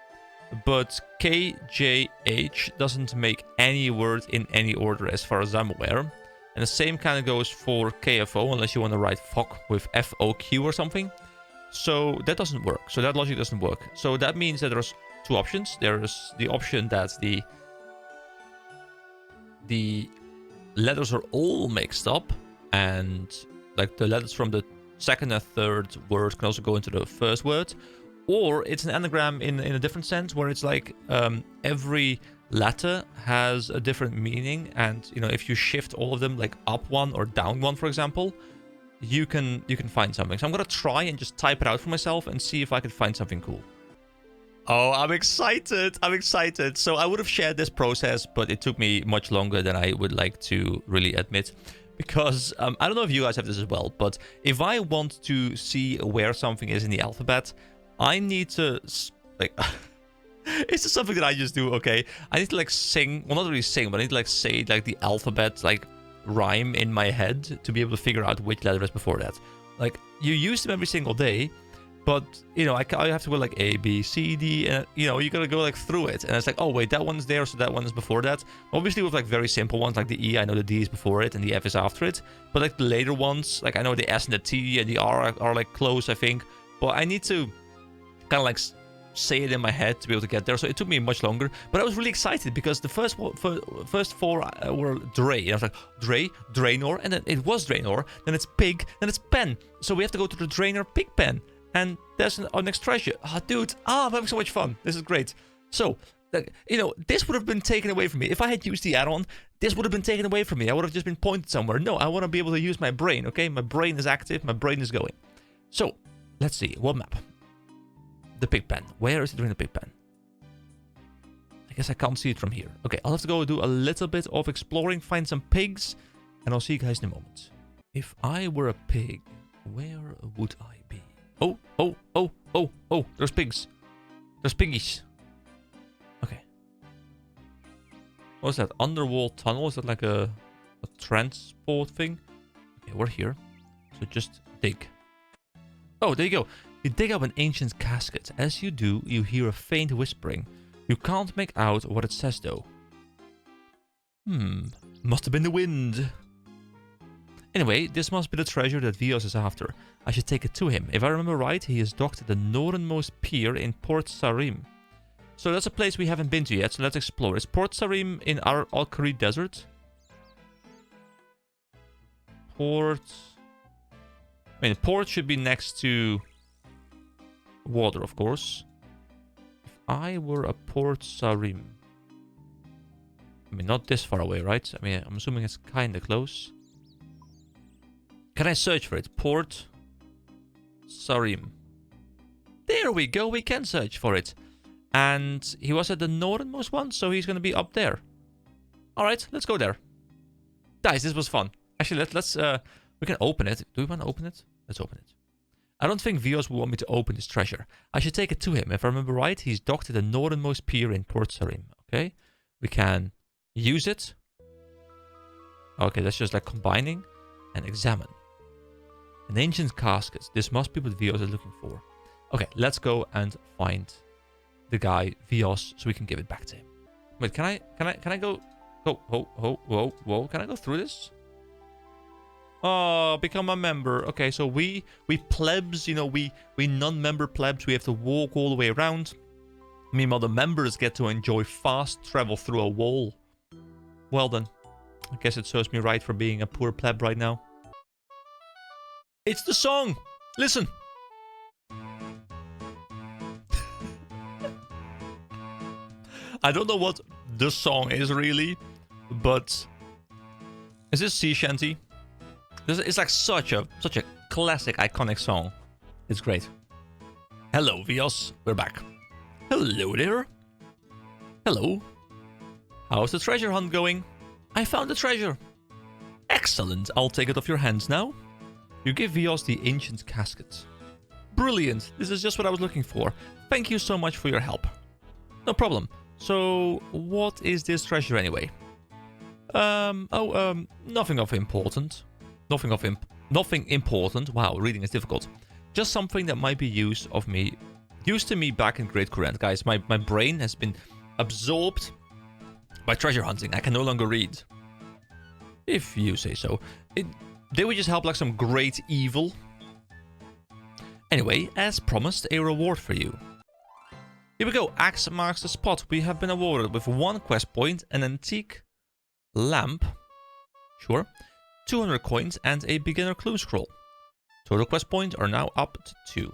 But KJH doesn't make any word in any order as far as I'm aware. And the same kind of goes for KFO, unless you want to write fuck with FOQ or something. So that doesn't work. So that logic doesn't work. So that means that there's two options. There's the option that the letters are all mixed up, and like the letters from the second and third word can also go into the first word, or it's an anagram in a different sense where it's like every letter has a different meaning, and you know, if you shift all of them like up one or down one, for example, you can find something. So I'm gonna try and just type it out for myself and see if I can find something cool. Oh, I'm excited. I'm excited. So I would have shared this process, but it took me much longer than I would like to really admit. Because I don't know if you guys have this as well, but if I want to see where something is in the alphabet, I need to, like, it's just something that I just do, okay? I need to, like, sing, well, not really sing, but I need to, like, say, like, the alphabet, like, rhyme in my head to be able to figure out which letter is before that. Like, you use them every single day. But, you know, I have to go like A, B, C, D, and, you know, you gotta go like through it. And it's like, oh, wait, that one's there, so that one is before that. Obviously, with like very simple ones, like the E, I know the D is before it, and the F is after it. But like the later ones, like I know the S and the T and the R are like close, I think. But I need to kind of like say it in my head to be able to get there. So it took me much longer. But I was really excited because the first four were Dre. And I was like, Dre, Draenor, and then it was Draenor. Then it's Pig, then it's Pen. So we have to go to the Draenor Pig Pen. And there's our next treasure. Oh, dude. I'm having so much fun. This is great. So, you know, this would have been taken away from me. If I had used the add-on, this would have been taken away from me. I would have just been pointed somewhere. No, I want to be able to use my brain, okay? My brain is active. My brain is going. So, let's see. What map? The pig pen. Where is it doing the pig pen? I guess I can't see it from here. Okay, I'll have to go do a little bit of exploring, find some pigs, and I'll see you guys in a moment. If I were a pig, where would I be? Oh, there's pigs. There's piggies. Okay. What's that? Underworld tunnel? Is that like a transport thing? Okay, we're here. So just dig. Oh, there you go. You dig up an ancient casket. As you do, you hear a faint whispering. You can't make out what it says though. Must have been the wind. Anyway, this must be the treasure that Vios is after. I should take it to him. If I remember right, he is docked at the northernmost pier in Port Sarim. So that's a place we haven't been to yet, so let's explore. Is Port Sarim in our Al-Khari Desert? Port... I mean, port should be next to water, of course. If I were a Port Sarim... I mean, not this far away, right? I mean, I'm assuming it's kind of close. Can I search for it? Port Sarim. There we go. We can search for it. And he was at the northernmost one, so he's going to be up there. All right, let's go there. Guys, this was fun. Actually, let's we can open it. Do we want to open it? Let's open it. I don't think Vios will want me to open this treasure. I should take it to him. If I remember right, he's docked at the northernmost pier in Port Sarim. Okay, we can use it. Okay, that's just like combining and examine. An ancient casket. This must be what Vios is looking for. Okay, let's go and find the guy Vios so we can give it back to him. Wait, can I go? Whoa. Can I go through this? Oh, become a member. Okay, so we plebs, you know, we non-member plebs, we have to walk all the way around. Meanwhile, the members get to enjoy fast travel through a wall. Well then, I guess it serves me right for being a poor pleb right now. It's the song! Listen! I don't know what the song is really, but is this sea shanty? It's like such a classic, iconic song. It's great. Hello, Vios. We're back. Hello there. Hello. How's the treasure hunt going? I found the treasure. Excellent. I'll take it off your hands now. You give Vios the ancient casket. Brilliant. This is just what I was looking for. Thank you so much for your help. No problem. So, what is this treasure anyway? Nothing of important. Nothing important. Wow, reading is difficult. Just something that might be used to me back in Great Courant. Guys, my brain has been absorbed by treasure hunting. I can no longer read. If you say so. They would just help like some great evil. Anyway, as promised, a reward for you. Here we go. Axe marks the spot. We have been awarded with 1 quest point, an antique lamp. Sure. 200 coins and a beginner clue scroll. Total quest points are now up to 2.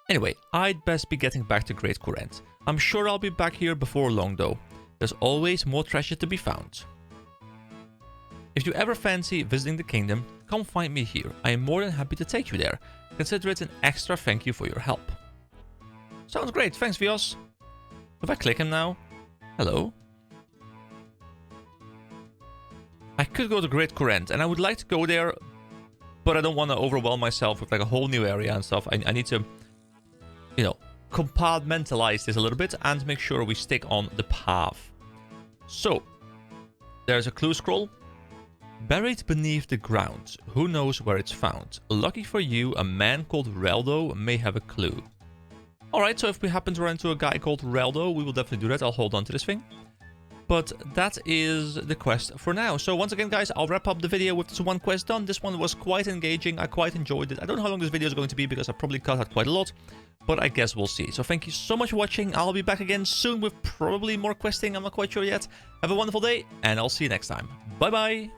Anyway, I'd best be getting back to Great Courant. I'm sure I'll be back here before long though. There's always more treasure to be found. If you ever fancy visiting the kingdom, come find me here. I am more than happy to take you there. Consider it an extra thank you for your help. Sounds great, thanks Vios. If I click him now, hello. I could go to Great Courant, and I would like to go there, but I don't want to overwhelm myself with like a whole new area and stuff. I need to, you know, compartmentalize this a little bit and make sure we stick on the path. So, there's a clue scroll. Buried beneath the ground. Who knows where it's found? Lucky for you, a man called Reldo may have a clue. Alright, so if we happen to run into a guy called Reldo, we will definitely do that. I'll hold on to this thing. But that is the quest for now. So once again, guys, I'll wrap up the video with this 1 quest done. This one was quite engaging. I quite enjoyed it. I don't know how long this video is going to be because I probably cut out quite a lot. But I guess we'll see. So thank you so much for watching. I'll be back again soon with probably more questing. I'm not quite sure yet. Have a wonderful day, and I'll see you next time. Bye-bye.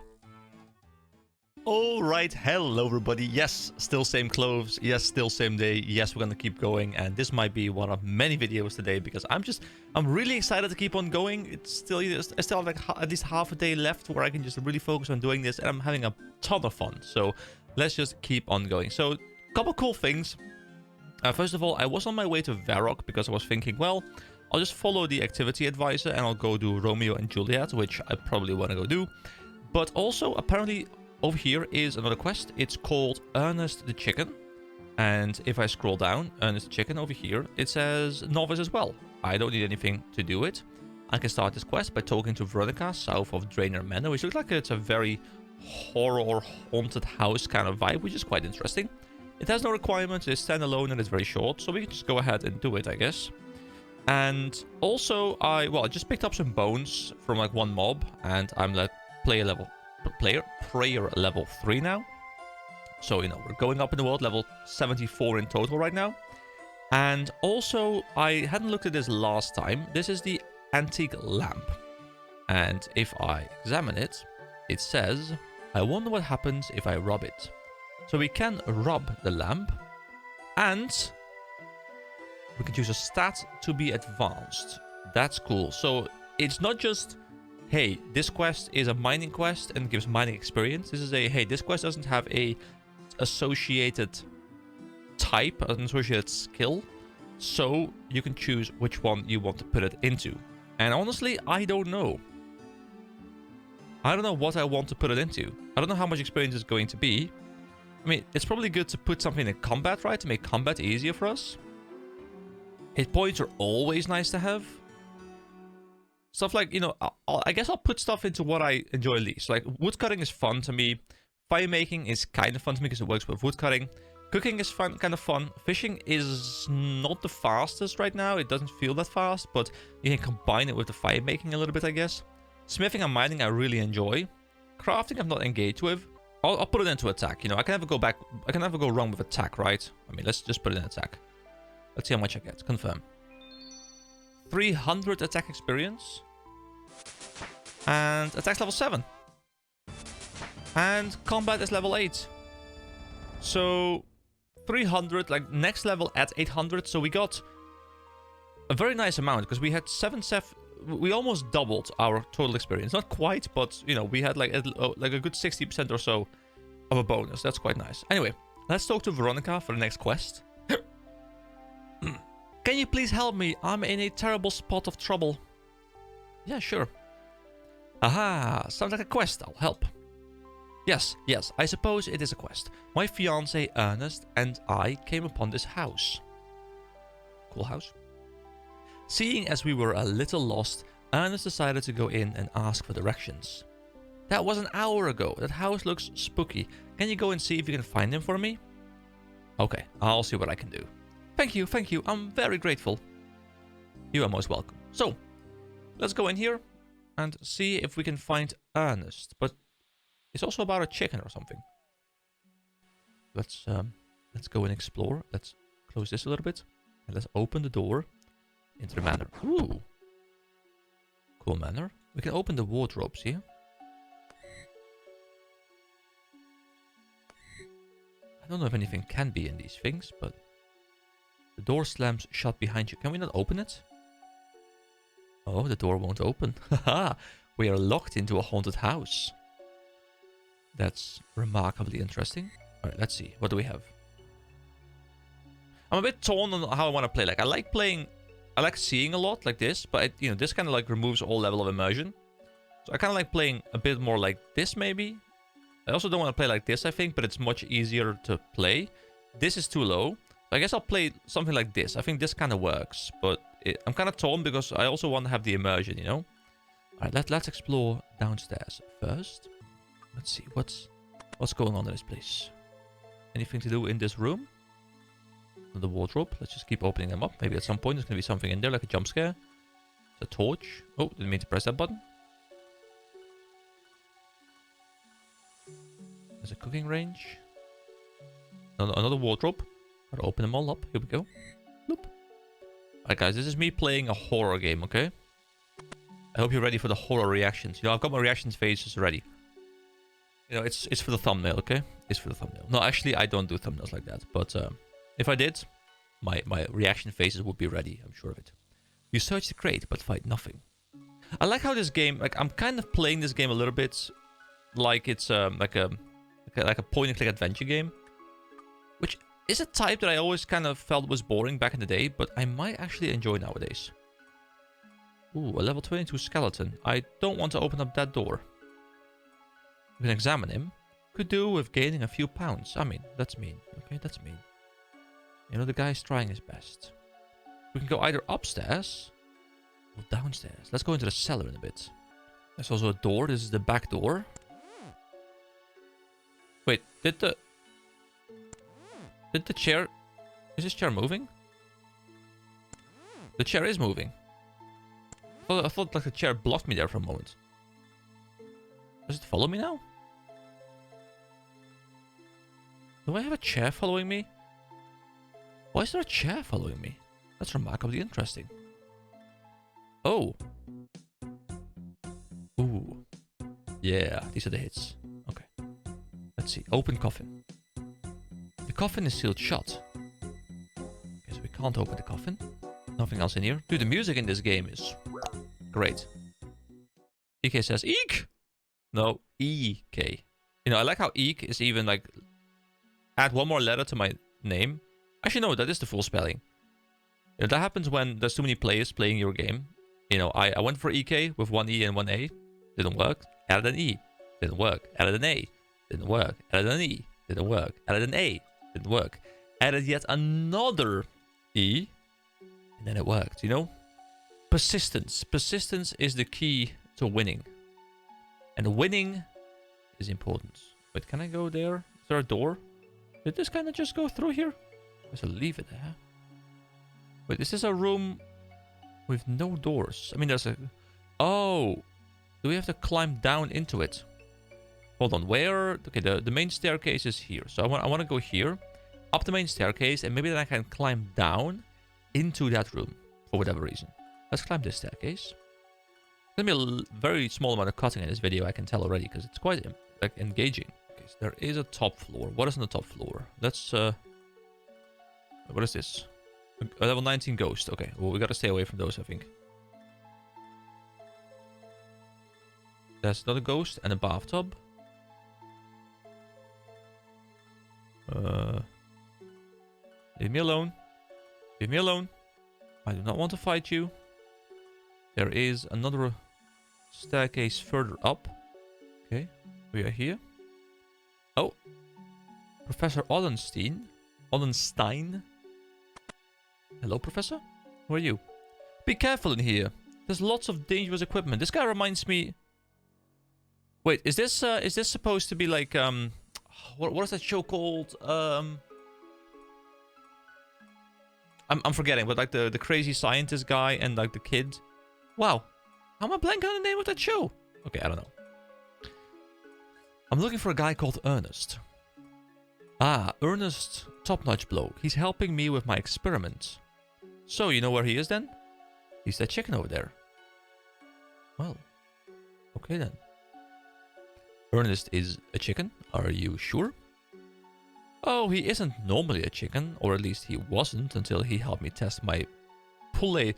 Alright, hello everybody. Yes, still same clothes. Yes, still same day. Yes, we're gonna keep going, and this might be one of many videos today because I'm really excited to keep on going. I still have like at least half a day left where I can just really focus on doing this, and I'm having a ton of fun. So let's just keep on going. So, couple cool things. First of all, I was on my way to Varrock because I was thinking, well, I'll just follow the activity advisor and I'll go do Romeo and Juliet, which I probably want to go do. But also, apparently, over here is another quest. It's called Ernest the Chicken. And if I scroll down, Ernest the Chicken over here, it says Novice as well. I don't need anything to do it. I can start this quest by talking to Veronica, south of Drainer Manor, which looks like it's a very horror haunted house kind of vibe, which is quite interesting. It has no requirements, it's standalone, and it's very short, so we can just go ahead and do it, I guess. And also, I just picked up some bones from like one mob, and I'm like prayer level 3 now. So, you know, we're going up in the world, level 74 in total right now. And also, I hadn't looked at this last time. This is the antique lamp. And if I examine it, it says, I wonder what happens if I rub it. So we can rub the lamp, and we can choose a stat to be advanced. That's cool. So it's not just, hey, this quest is a mining quest and gives mining experience. This is a, hey, this quest doesn't have a associated type, an associated skill. So you can choose which one you want to put it into. And honestly, I don't know. I don't know what I want to put it into. I don't know how much experience it's going to be. I mean, it's probably good to put something in combat, right? To make combat easier for us. Hit points are always nice to have. Stuff like, you know, I guess I'll put stuff into what I enjoy least. Like, woodcutting is fun to me. Fire making is kind of fun to me because it works with woodcutting. Cooking is fun, kind of fun. Fishing is not the fastest right now. It doesn't feel that fast, but you can combine it with the fire making a little bit, I guess. Smithing and mining I really enjoy. Crafting I'm not engaged with. I'll put it into attack. You know, I can never go back. I can never go wrong with attack, right? I mean, let's just put it in attack. Let's see how much I get. Confirm. 300 attack experience. And attack's level 7. And combat is level 8. So 300, like next level at 800. So we got a very nice amount because we had 7 we almost doubled our total experience. Not quite, but you know, we had like a good 60% or so of a bonus. That's quite nice. Anyway, let's talk to Veronica for the next quest. Can you please help me? I'm in a terrible spot of trouble. Yeah, sure. Aha, sounds like a quest. I'll help. Yes, I suppose it is a quest. My fiancé Ernest and I came upon this house. Cool house. Seeing as we were a little lost, Ernest decided to go in and ask for directions. That was an hour ago. That house looks spooky. Can you go and see if you can find him for me? Okay, I'll see what I can do. Thank you. I'm very grateful. You are most welcome. So, let's go in here and see if we can find Ernest. But it's also about a chicken or something. Let's go and explore. Let's close this a little bit. And let's open the door into the manor. Ooh. Cool manor. We can open the wardrobes here. I don't know if anything can be in these things, but the door slams shut behind you. Can we not open it? Oh, the door won't open. Haha. We are locked into a haunted house. That's remarkably interesting. Alright, let's see. What do we have? I'm a bit torn on how I want to play. Like, I like seeing a lot like this, but you know, this kind of like removes all level of immersion. So I kind of like playing a bit more like this, maybe. I also don't want to play like this, I think, but it's much easier to play. This is too low. So I guess I'll play something like this. I think this kind of works, but I'm kind of torn because I also want to have the immersion, you know? Alright, let's explore downstairs first. Let's see, what's going on in this place? Anything to do in this room? The wardrobe. Let's just keep opening them up. Maybe at some point there's going to be something in there, like a jump scare. It's a torch. Oh, didn't mean to press that button. There's a cooking range. Another wardrobe. Gotta open them all up. Here we go. Loop. Alright guys, this is me playing a horror game, okay? I hope you're ready for the horror reactions. You know, I've got my reactions phases ready. You know, it's for the thumbnail, okay? It's for the thumbnail. No, actually, I don't do thumbnails like that. But if I did, my reaction phases would be ready. I'm sure of it. You search the crate, but find nothing. I like how this game... Like, I'm kind of playing this game a little bit like it's like a point-and-click adventure game. Which is a type that I always kind of felt was boring back in the day, but I might actually enjoy nowadays. Ooh, a level 22 skeleton. I don't want to open up that door. We can examine him. Could do with gaining a few pounds. I mean, that's mean. Okay, that's mean. You know, the guy's trying his best. We can go either upstairs or downstairs. Let's go into the cellar in a bit. There's also a door. This is the back door. Wait, did the chair... Is this chair moving? The chair is moving. I thought like the chair blocked me there for a moment. Does it follow me now? Do I have a chair following me? Why is there a chair following me? That's remarkably interesting. Oh. Ooh. Yeah, these are the hits. Okay. Let's see. Open coffin. The coffin is sealed shut. Okay, so we can't open the coffin. Nothing else in here. Dude, the music in this game is great. EK says, Eek! No, EK. You know, I like how Eek is even like... Add one more letter to my name. Actually, no, that is the full spelling. You know, that happens when there's too many players playing your game. You know, I went for EK with one E and one A. Didn't work. Added an E. Didn't work. Added an A. Didn't work. Added an E. Didn't work. Added an A. Didn't work. Added yet another E. And then it worked, you know? Persistence. Persistence is the key to winning. And winning is important. Wait, can I go there? Is there a door? Did this kind of just go through here? There's a lever there. Wait, is this a room with no doors? I mean, there's a... Oh! Do we have to climb down into it? Hold on, where... Okay, the main staircase is here. So I want to go here, up the main staircase, and maybe then I can climb down into that room for whatever reason. Let's climb this staircase. There's going to be a very small amount of cutting in this video, I can tell already, because it's quite like engaging. Okay, so there is a top floor. What is on the top floor? Let's... What is this? A level 19 ghost. Okay, well, we got to stay away from those, I think. There's another ghost and a bathtub. Leave me alone. Leave me alone. I do not want to fight you. There is another staircase further up. Okay, we are here. Oh, Professor Ollenstein. Hello, Professor. Who are you? Be careful in here. There's lots of dangerous equipment. This guy reminds me... Wait, is this supposed to be like what is that show called? I'm forgetting, but like the crazy scientist guy and like the kid. Wow, how am I blanking on the name of that show? Okay, I don't know. I'm looking for a guy called Ernest. Ah, Ernest, top-notch bloke. He's helping me with my experiment. So you know where he is then? He's that chicken over there. Well, okay then. Ernest is a chicken, are you sure? Oh, he isn't normally a chicken, or at least he wasn't until he helped me test my poulet.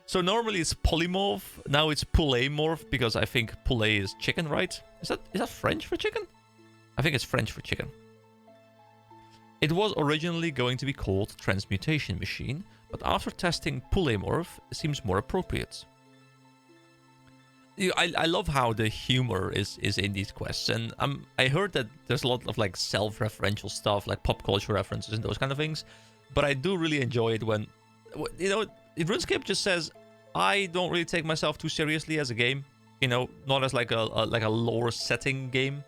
So normally it's polymorph, now it's poulet-morph, because I think poulet is chicken, right? Is that French for chicken? I think it's French for chicken. It was originally going to be called Transmutation Machine, but after testing poulet-morph, it seems more appropriate. I love how the humor is in these quests, and I heard that there's a lot of like self-referential stuff, like pop culture references and those kind of things, but I do really enjoy it when, you know, RuneScape just says, I don't really take myself too seriously as a game, you know, not as like a lore setting game,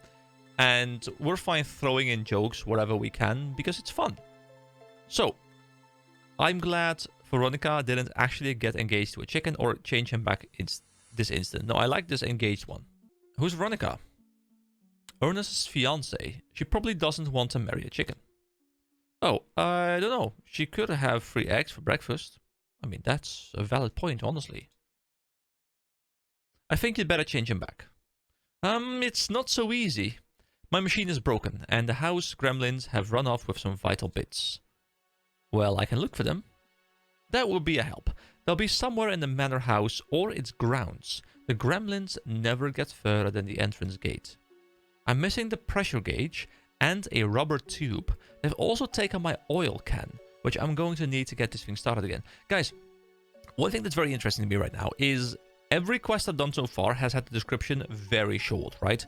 and we're fine throwing in jokes wherever we can because it's fun. So, I'm glad Veronica didn't actually get engaged to a chicken or change him back this instant. No, I like this engaged one. Who's Veronica? Ernest's fiance. She probably doesn't want to marry a chicken. Oh, I don't know. She could have 3 eggs for breakfast. I mean, that's a valid point, honestly. I think you'd better change him back. It's not so easy. My machine is broken, and the house gremlins have run off with some vital bits. Well, I can look for them. That will be a help. They'll be somewhere in the manor house or its grounds. The gremlins never get further than the entrance gate. I'm missing the pressure gauge and a rubber tube. They've also taken my oil can, which I'm going to need to get this thing started again. Guys, one thing that's very interesting to me right now is every quest I've done so far has had the description very short, right?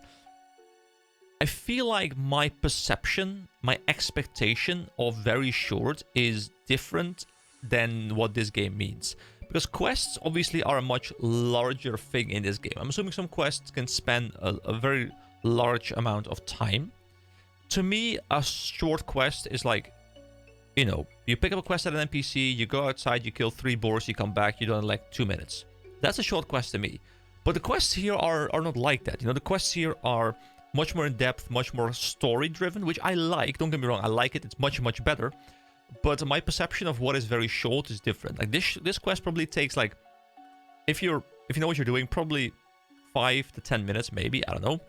I feel like my perception, my expectation of very short is different than what this game means. Because quests obviously are a much larger thing in this game. I'm assuming some quests can span a very large amount of time. To me, a short quest is like, you know, you pick up a quest at an NPC, you go outside, you kill 3 boars, you come back, you do it in like 2 minutes. That's a short quest to me. But the quests here are not like that. You know, the quests here are much more in depth, much more story driven, which I like. Don't get me wrong, I like it. It's much, much better. But my perception of what is very short is different. Like this quest probably takes like, if you know what you're doing, probably 5 to 10 minutes, maybe, I don't know.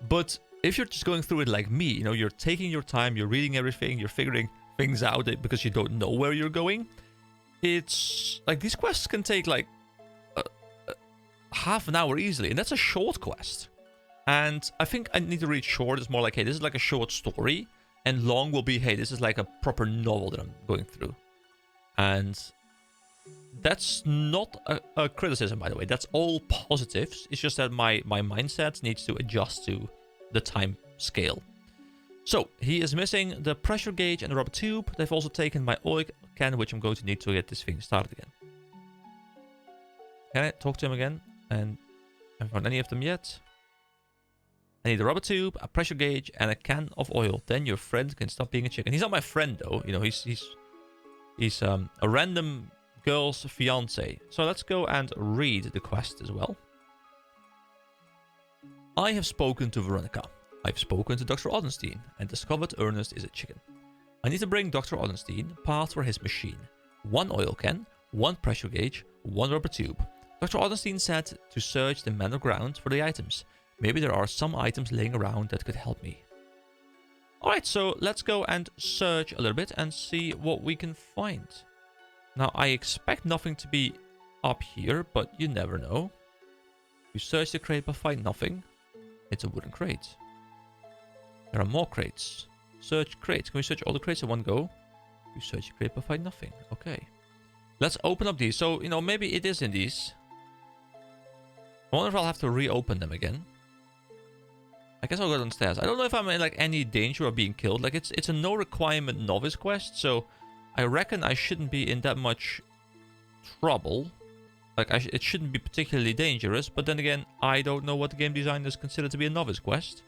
But if you're just going through it like me, you know, you're taking your time, you're reading everything, you're figuring things out because you don't know where you're going. It's like these quests can take like half an hour easily, and that's a short quest. And I think I need to read short. It's more like, hey, this is like a short story. And long will be, hey, this is like a proper novel that I'm going through. And that's not a criticism, by the way. That's all positives. It's just that my mindset needs to adjust to the time scale. So, he is missing the pressure gauge and the rubber tube. They've also taken my oil can, which I'm going to need to get this thing started again. Can I talk to him again? And I haven't found any of them yet. I need a rubber tube, a pressure gauge, and a can of oil. Then your friend can stop being a chicken. He's not my friend though. You know, he's a random girl's fiance. So let's go and read the quest as well. I have spoken to Veronica. I've spoken to Dr. Odenstein and discovered Ernest is a chicken. I need to bring Dr. Odenstein parts for his machine. 1 oil can, 1 pressure gauge, 1 rubber tube. Dr. Odenstein said to search the manor ground for the items. Maybe there are some items laying around that could help me. Alright, so let's go and search a little bit and see what we can find. Now, I expect nothing to be up here, but you never know. You search the crate but find nothing. It's a wooden crate. There are more crates. Search crates. Can we search all the crates in one go? You search the crate but find nothing. Okay. Let's open up these. So, you know, maybe it is in these. I wonder if I'll have to reopen them again. I guess I'll go downstairs. I don't know if I'm in like any danger of being killed. Like it's a no requirement novice quest, so I reckon I shouldn't be in that much trouble. Like it shouldn't be particularly dangerous, but then again, I don't know what the game designers consider to be a novice quest.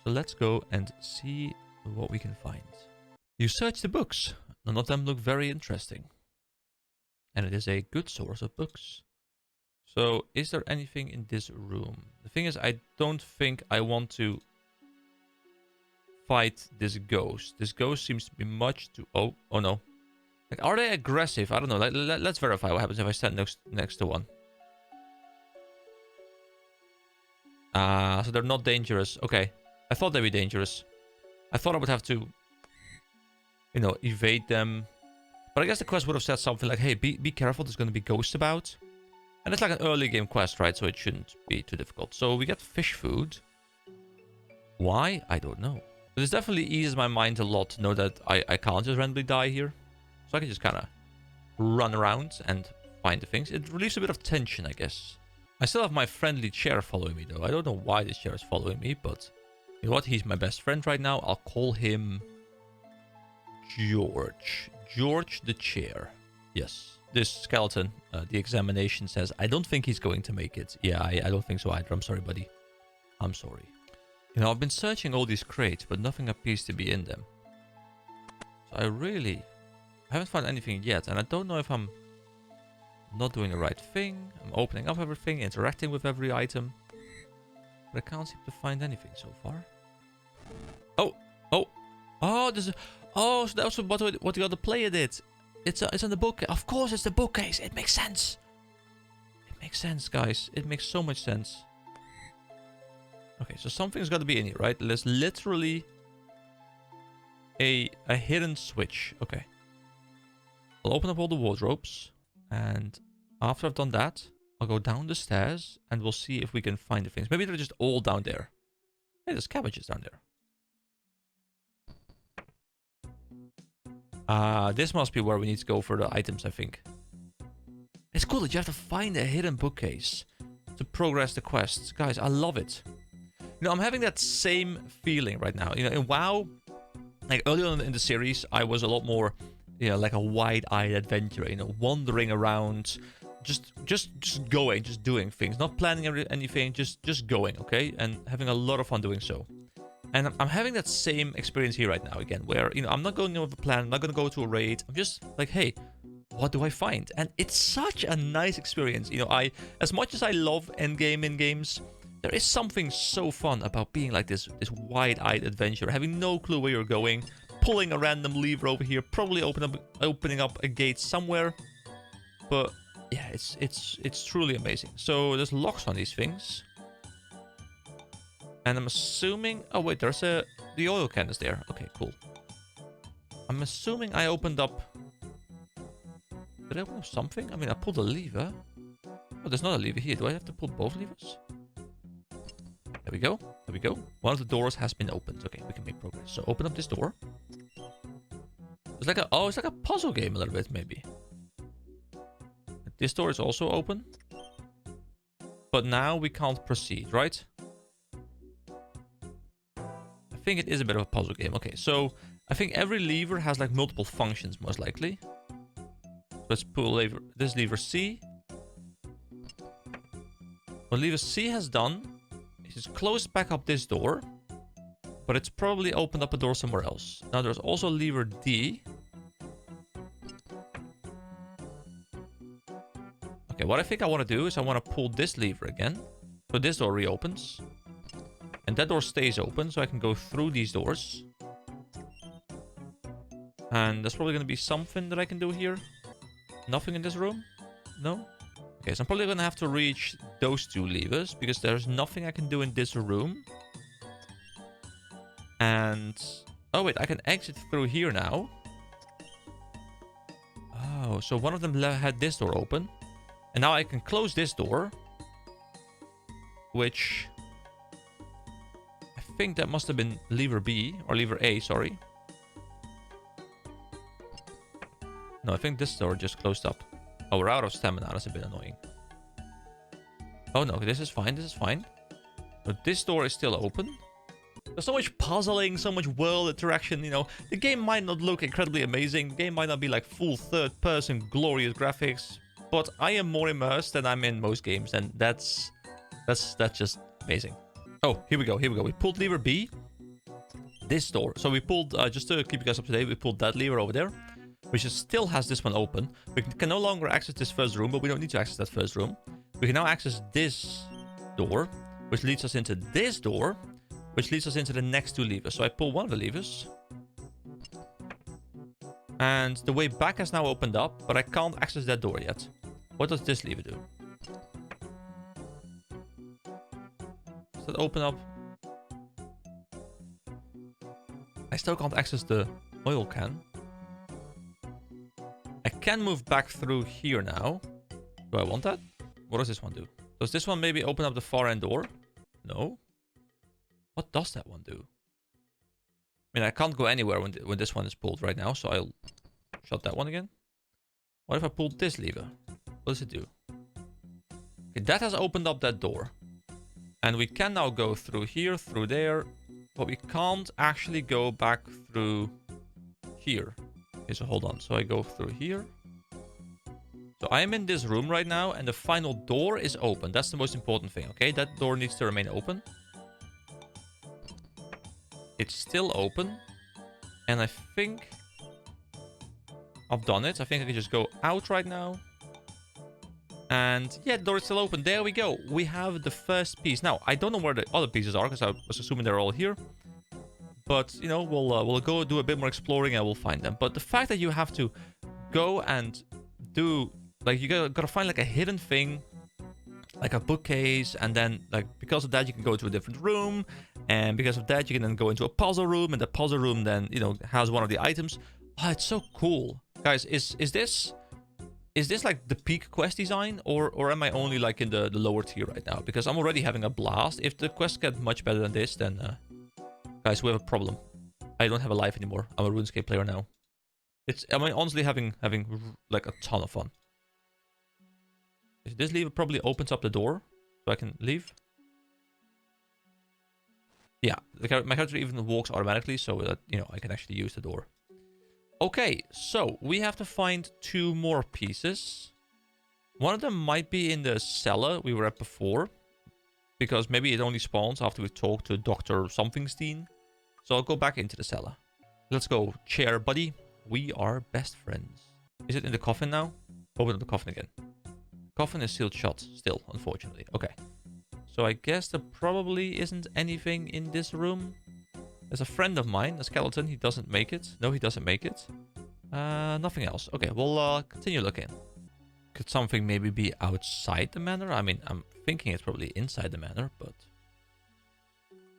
So let's go and see what we can find. You search the books. None of them look very interesting. And it is a good source of books. So, is there anything in this room? The thing is, I don't think I want to fight this ghost. This ghost seems to be much too... Oh no. Like, are they aggressive? I don't know. Let's verify what happens if I stand next to one. So they're not dangerous. Okay. I thought they'd be dangerous. I thought I would have to, you know, evade them. But I guess the quest would have said something like, hey, be careful, there's going to be ghosts about. And it's like an early game quest, right? So it shouldn't be too difficult. So we get fish food. Why? I don't know. But it definitely eases my mind a lot to know that I can't just randomly die here. So I can just kind of run around and find the things. It relieves a bit of tension, I guess. I still have my friendly chair following me, though. I don't know why this chair is following me, but you know what? He's my best friend right now. I'll call him George. George the chair. Yes. This skeleton, the examination says, I don't think he's going to make it. Yeah, I don't think so either. I'm sorry, buddy. I'm sorry. You know, I've been searching all these crates, but nothing appears to be in them. So I haven't found anything yet, and I don't know if I'm not doing the right thing. I'm opening up everything, interacting with every item. But I can't seem to find anything so far. Oh, there's a... Oh, so that's what the other player did. It's in the book. Of course, it's the bookcase. It makes sense. It makes sense, guys. It makes so much sense. Okay, so something's got to be in here, right? There's literally a hidden switch. Okay. I'll open up all the wardrobes, and after I've done that, I'll go down the stairs, and we'll see if we can find the things. Maybe they're just all down there. Hey, there's cabbages down there. This must be where we need to go for the items, I think. It's cool that you have to find a hidden bookcase to progress the quests. Guys, I love it. You know, I'm having that same feeling right now. You know, in WoW, like early on in the series, I was a lot more, you know, like a wide-eyed adventurer, you know, wandering around, just going, just doing things, not planning anything, just going, okay? And having a lot of fun doing so. And I'm having that same experience here right now again, where, you know, I'm not going in with a plan, I'm not going to go to a raid. I'm just like, hey, what do I find? And it's such a nice experience. You know, as much as I love endgame in games, there is something so fun about being like this wide-eyed adventurer, having no clue where you're going, pulling a random lever over here, probably opening up a gate somewhere. But yeah, it's truly amazing. So there's locks on these things. And I'm assuming... Oh, wait, there's the oil can is there. Okay, cool. I'm assuming I opened up... Did I open up something? I mean, I pulled a lever. Oh, there's not a lever here. Do I have to pull both levers? There we go. There we go. One of the doors has been opened. Okay, we can make progress. So open up this door. It's like a... Oh, it's like a puzzle game a little bit, maybe. This door is also open. But now we can't proceed, right? I think it is a bit of a puzzle game. Okay, so I think every lever has like multiple functions, most likely. Let's pull this lever C. What lever C has done It's closed back up this door. But it's probably opened up a door somewhere else. Now there's also lever D. Okay, what I think I want to do is I want to pull this lever again. So this door reopens. And that door stays open, so I can go through these doors. And there's probably going to be something that I can do here. Nothing in this room? No? Okay, so I'm probably going to have to reach those two levers, because there's nothing I can do in this room. And... oh wait, I can exit through here now. Oh, so one of them had this door open. And now I can close this door. Which... I think that must have been lever B, or lever A, sorry. No, I think this door just closed up. Oh, we're out of stamina. That's a bit annoying. Oh no, this is fine, this is fine. But this door is still open. There's so much puzzling, so much world interaction, you know. The game might not look incredibly amazing. The game might not be like full third-person glorious graphics. But I am more immersed than I'm in most games. And that's just amazing. Oh, here we go, here we go. We pulled lever B. This door. So we pulled, just to keep you guys up to date, we pulled that lever over there. Which still has this one open. We can no longer access this first room, but we don't need to access that first room. We can now access this door, which leads us into this door, which leads us into the next two levers. So I pull one of the levers. And the way back has now opened up, but I can't access that door yet. What does this lever do? Does that open up? I still can't access the oil can. I can move back through here now. Do I want that? What does this one do? Does this one maybe open up the far end door? No. What does that one do? I mean, I can't go anywhere when this one is pulled right now, so I'll shut that one again. What if I pulled this lever? What does it do? Okay, that has opened up that door. And we can now go through here, through there, but we can't actually go back through here. Okay, so hold on. So I go through here. So I am in this room right now, and the final door is open. That's the most important thing, okay? That door needs to remain open. It's still open. And I think I've done it. I think I can just go out right now. And yeah, the door is still open. There we go. We have the first piece. Now, I don't know where the other pieces are, because I was assuming they're all here. But, you know, we'll go do a bit more exploring and we'll find them. But the fact that you have to go and do... like, you gotta find, like, a hidden thing. Like a bookcase. And then, like, because of that, you can go to a different room. And because of that, you can then go into a puzzle room. And the puzzle room then, you know, has one of the items. Oh, it's so cool. Guys, is this like the peak quest design? Or am I only, like, in the lower tier right now? Because I'm already having a blast. If the quests get much better than this, then... guys, we have a problem. I don't have a life anymore. I'm a RuneScape player now. I'm honestly having like a ton of fun. This lever probably opens up the door, so I can leave. Yeah, my character even walks automatically, so that, you know, I can actually use the door. Okay, so we have to find two more pieces. One of them might be in the cellar we were at before, because maybe it only spawns after we talk to Dr. Somethingstein. So I'll go back into the cellar. Let's go, chair buddy. We are best friends. Is it in the coffin now? Open up the coffin again. Coffin is sealed shut still, unfortunately. Okay. So I guess there probably isn't anything in this room. There's a friend of mine, a skeleton. He doesn't make it. No, he doesn't make it. Nothing else. Okay, we'll continue looking. Could something maybe be outside the manor? I mean, I'm thinking it's probably inside the manor, but...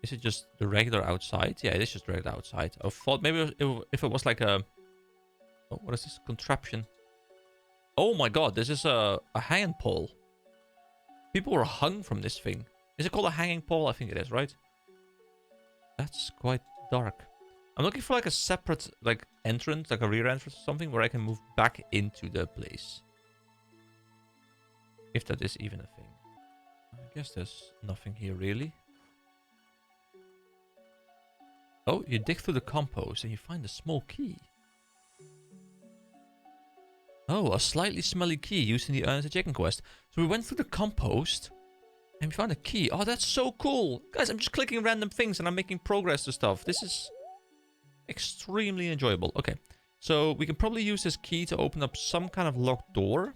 is it just the regular outside? Yeah, it is just regular outside. I thought maybe if it was like a... oh, what is this? Contraption. Oh my god, this is a hanging pole. People were hung from this thing. Is it called a hanging pole? I think it is, right? That's quite dark. I'm looking for like a separate like entrance, like a rear entrance or something, where I can move back into the place. If that is even a thing. I guess there's nothing here really. Oh, you dig through the compost and you find a small key. Oh, a slightly smelly key used in the Ernest the Chicken quest. So we went through the compost And we found a key. Oh, that's so cool. Guys, I'm just clicking random things and I'm making progress to stuff. This is extremely enjoyable. Okay, so we can probably use this key to open up some kind of locked door.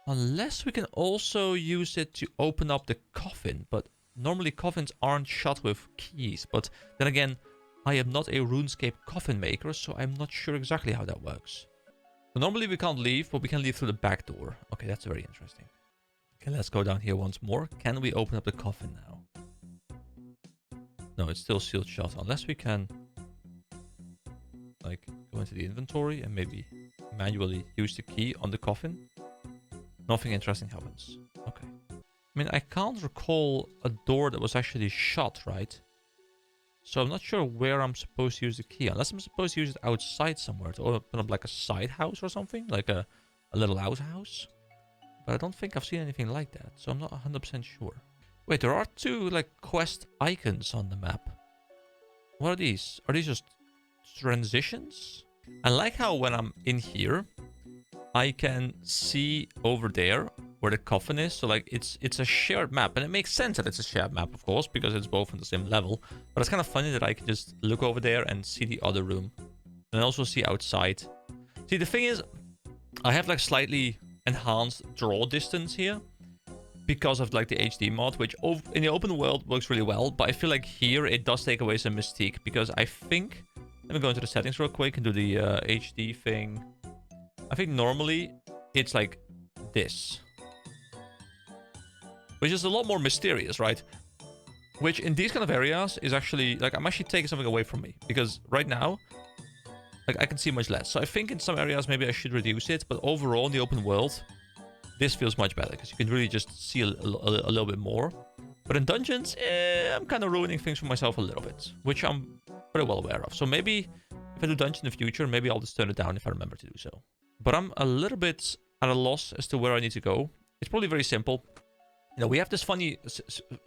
Unless we can also use it to open up the coffin. But normally coffins aren't shut with keys. But then again, I am not a RuneScape coffin maker, so I'm not sure exactly how that works. So normally we can't leave, but we can leave through the back door. Okay, that's very interesting. Okay, let's go down here once more. Can we open up the coffin now? No, it's still sealed shut. Unless we can, like, go into the inventory and maybe manually use the key on the coffin. Nothing interesting happens. Okay. I mean, I can't recall a door that was actually shut, right? So I'm not sure where I'm supposed to use the key. Unless I'm supposed to use it outside somewhere to open up like a side house or something. Like a little outhouse. But I don't think I've seen anything like that. So I'm not 100% sure. Wait, there are two like quest icons on the map. What are these? Are these just transitions? I like how when I'm in here, I can see over there where the coffin is. So like it's a shared map, and it makes sense that it's a shared map, of course, because it's both on the same level. But it's kind of funny that I can just look over there and see the other room, and also see outside. See, the thing is, I have like slightly enhanced draw distance here because of like the HD mod, which in the open world works really well. But I feel like here it does take away some mystique, because I think, let me go into the settings real quick and do the HD thing. I think normally it's like this, which is a lot more mysterious, right? Which in these kind of areas is actually, like, I'm actually taking something away from me, because right now, like, I can see much less. So I think in some areas maybe I should reduce it, but overall in the open world, this feels much better, because you can really just see a little bit more. But in dungeons, I'm kind of ruining things for myself a little bit, which I'm very well aware of. So maybe if I do dungeon in the future, maybe I'll just turn it down if I remember to do so. But I'm a little bit at a loss as to where I need to go. It's probably very simple. You know, we have this funny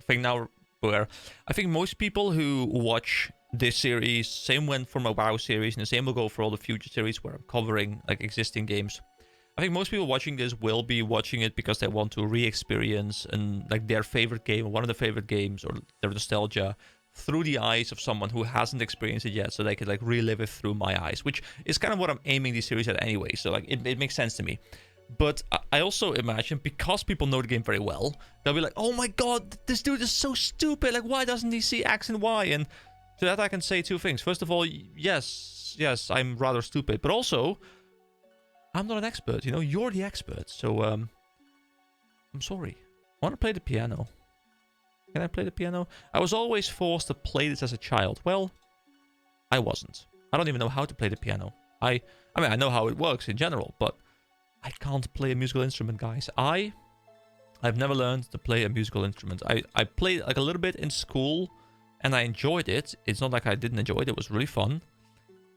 thing now where I think most people who watch this series, same went for my WoW series, and the same will go for all the future series where I'm covering like existing games. I think most people watching this will be watching it because they want to re-experience and like their favorite game, one of their favorite games, or their nostalgia through the eyes of someone who hasn't experienced it yet, so they could like relive it through my eyes, which is kind of what I'm aiming this series at anyway. So like it makes sense to me. But I also imagine, because people know the game very well, they'll be like, oh my god, this dude is so stupid, like why doesn't he see X and Y? And to that I can say two things. First of all, yes, I'm rather stupid, but also I'm not an expert, you know, you're the expert. So I'm sorry. I want to play the piano. Can I play the piano? I was always forced to play this as a child. Well, I wasn't. I don't even know how to play the piano. I mean, I know how it works in general, but I can't play a musical instrument, guys. I've never learned to play a musical instrument. I played like a little bit in school, and I enjoyed it. It's not like I didn't enjoy it. It was really fun.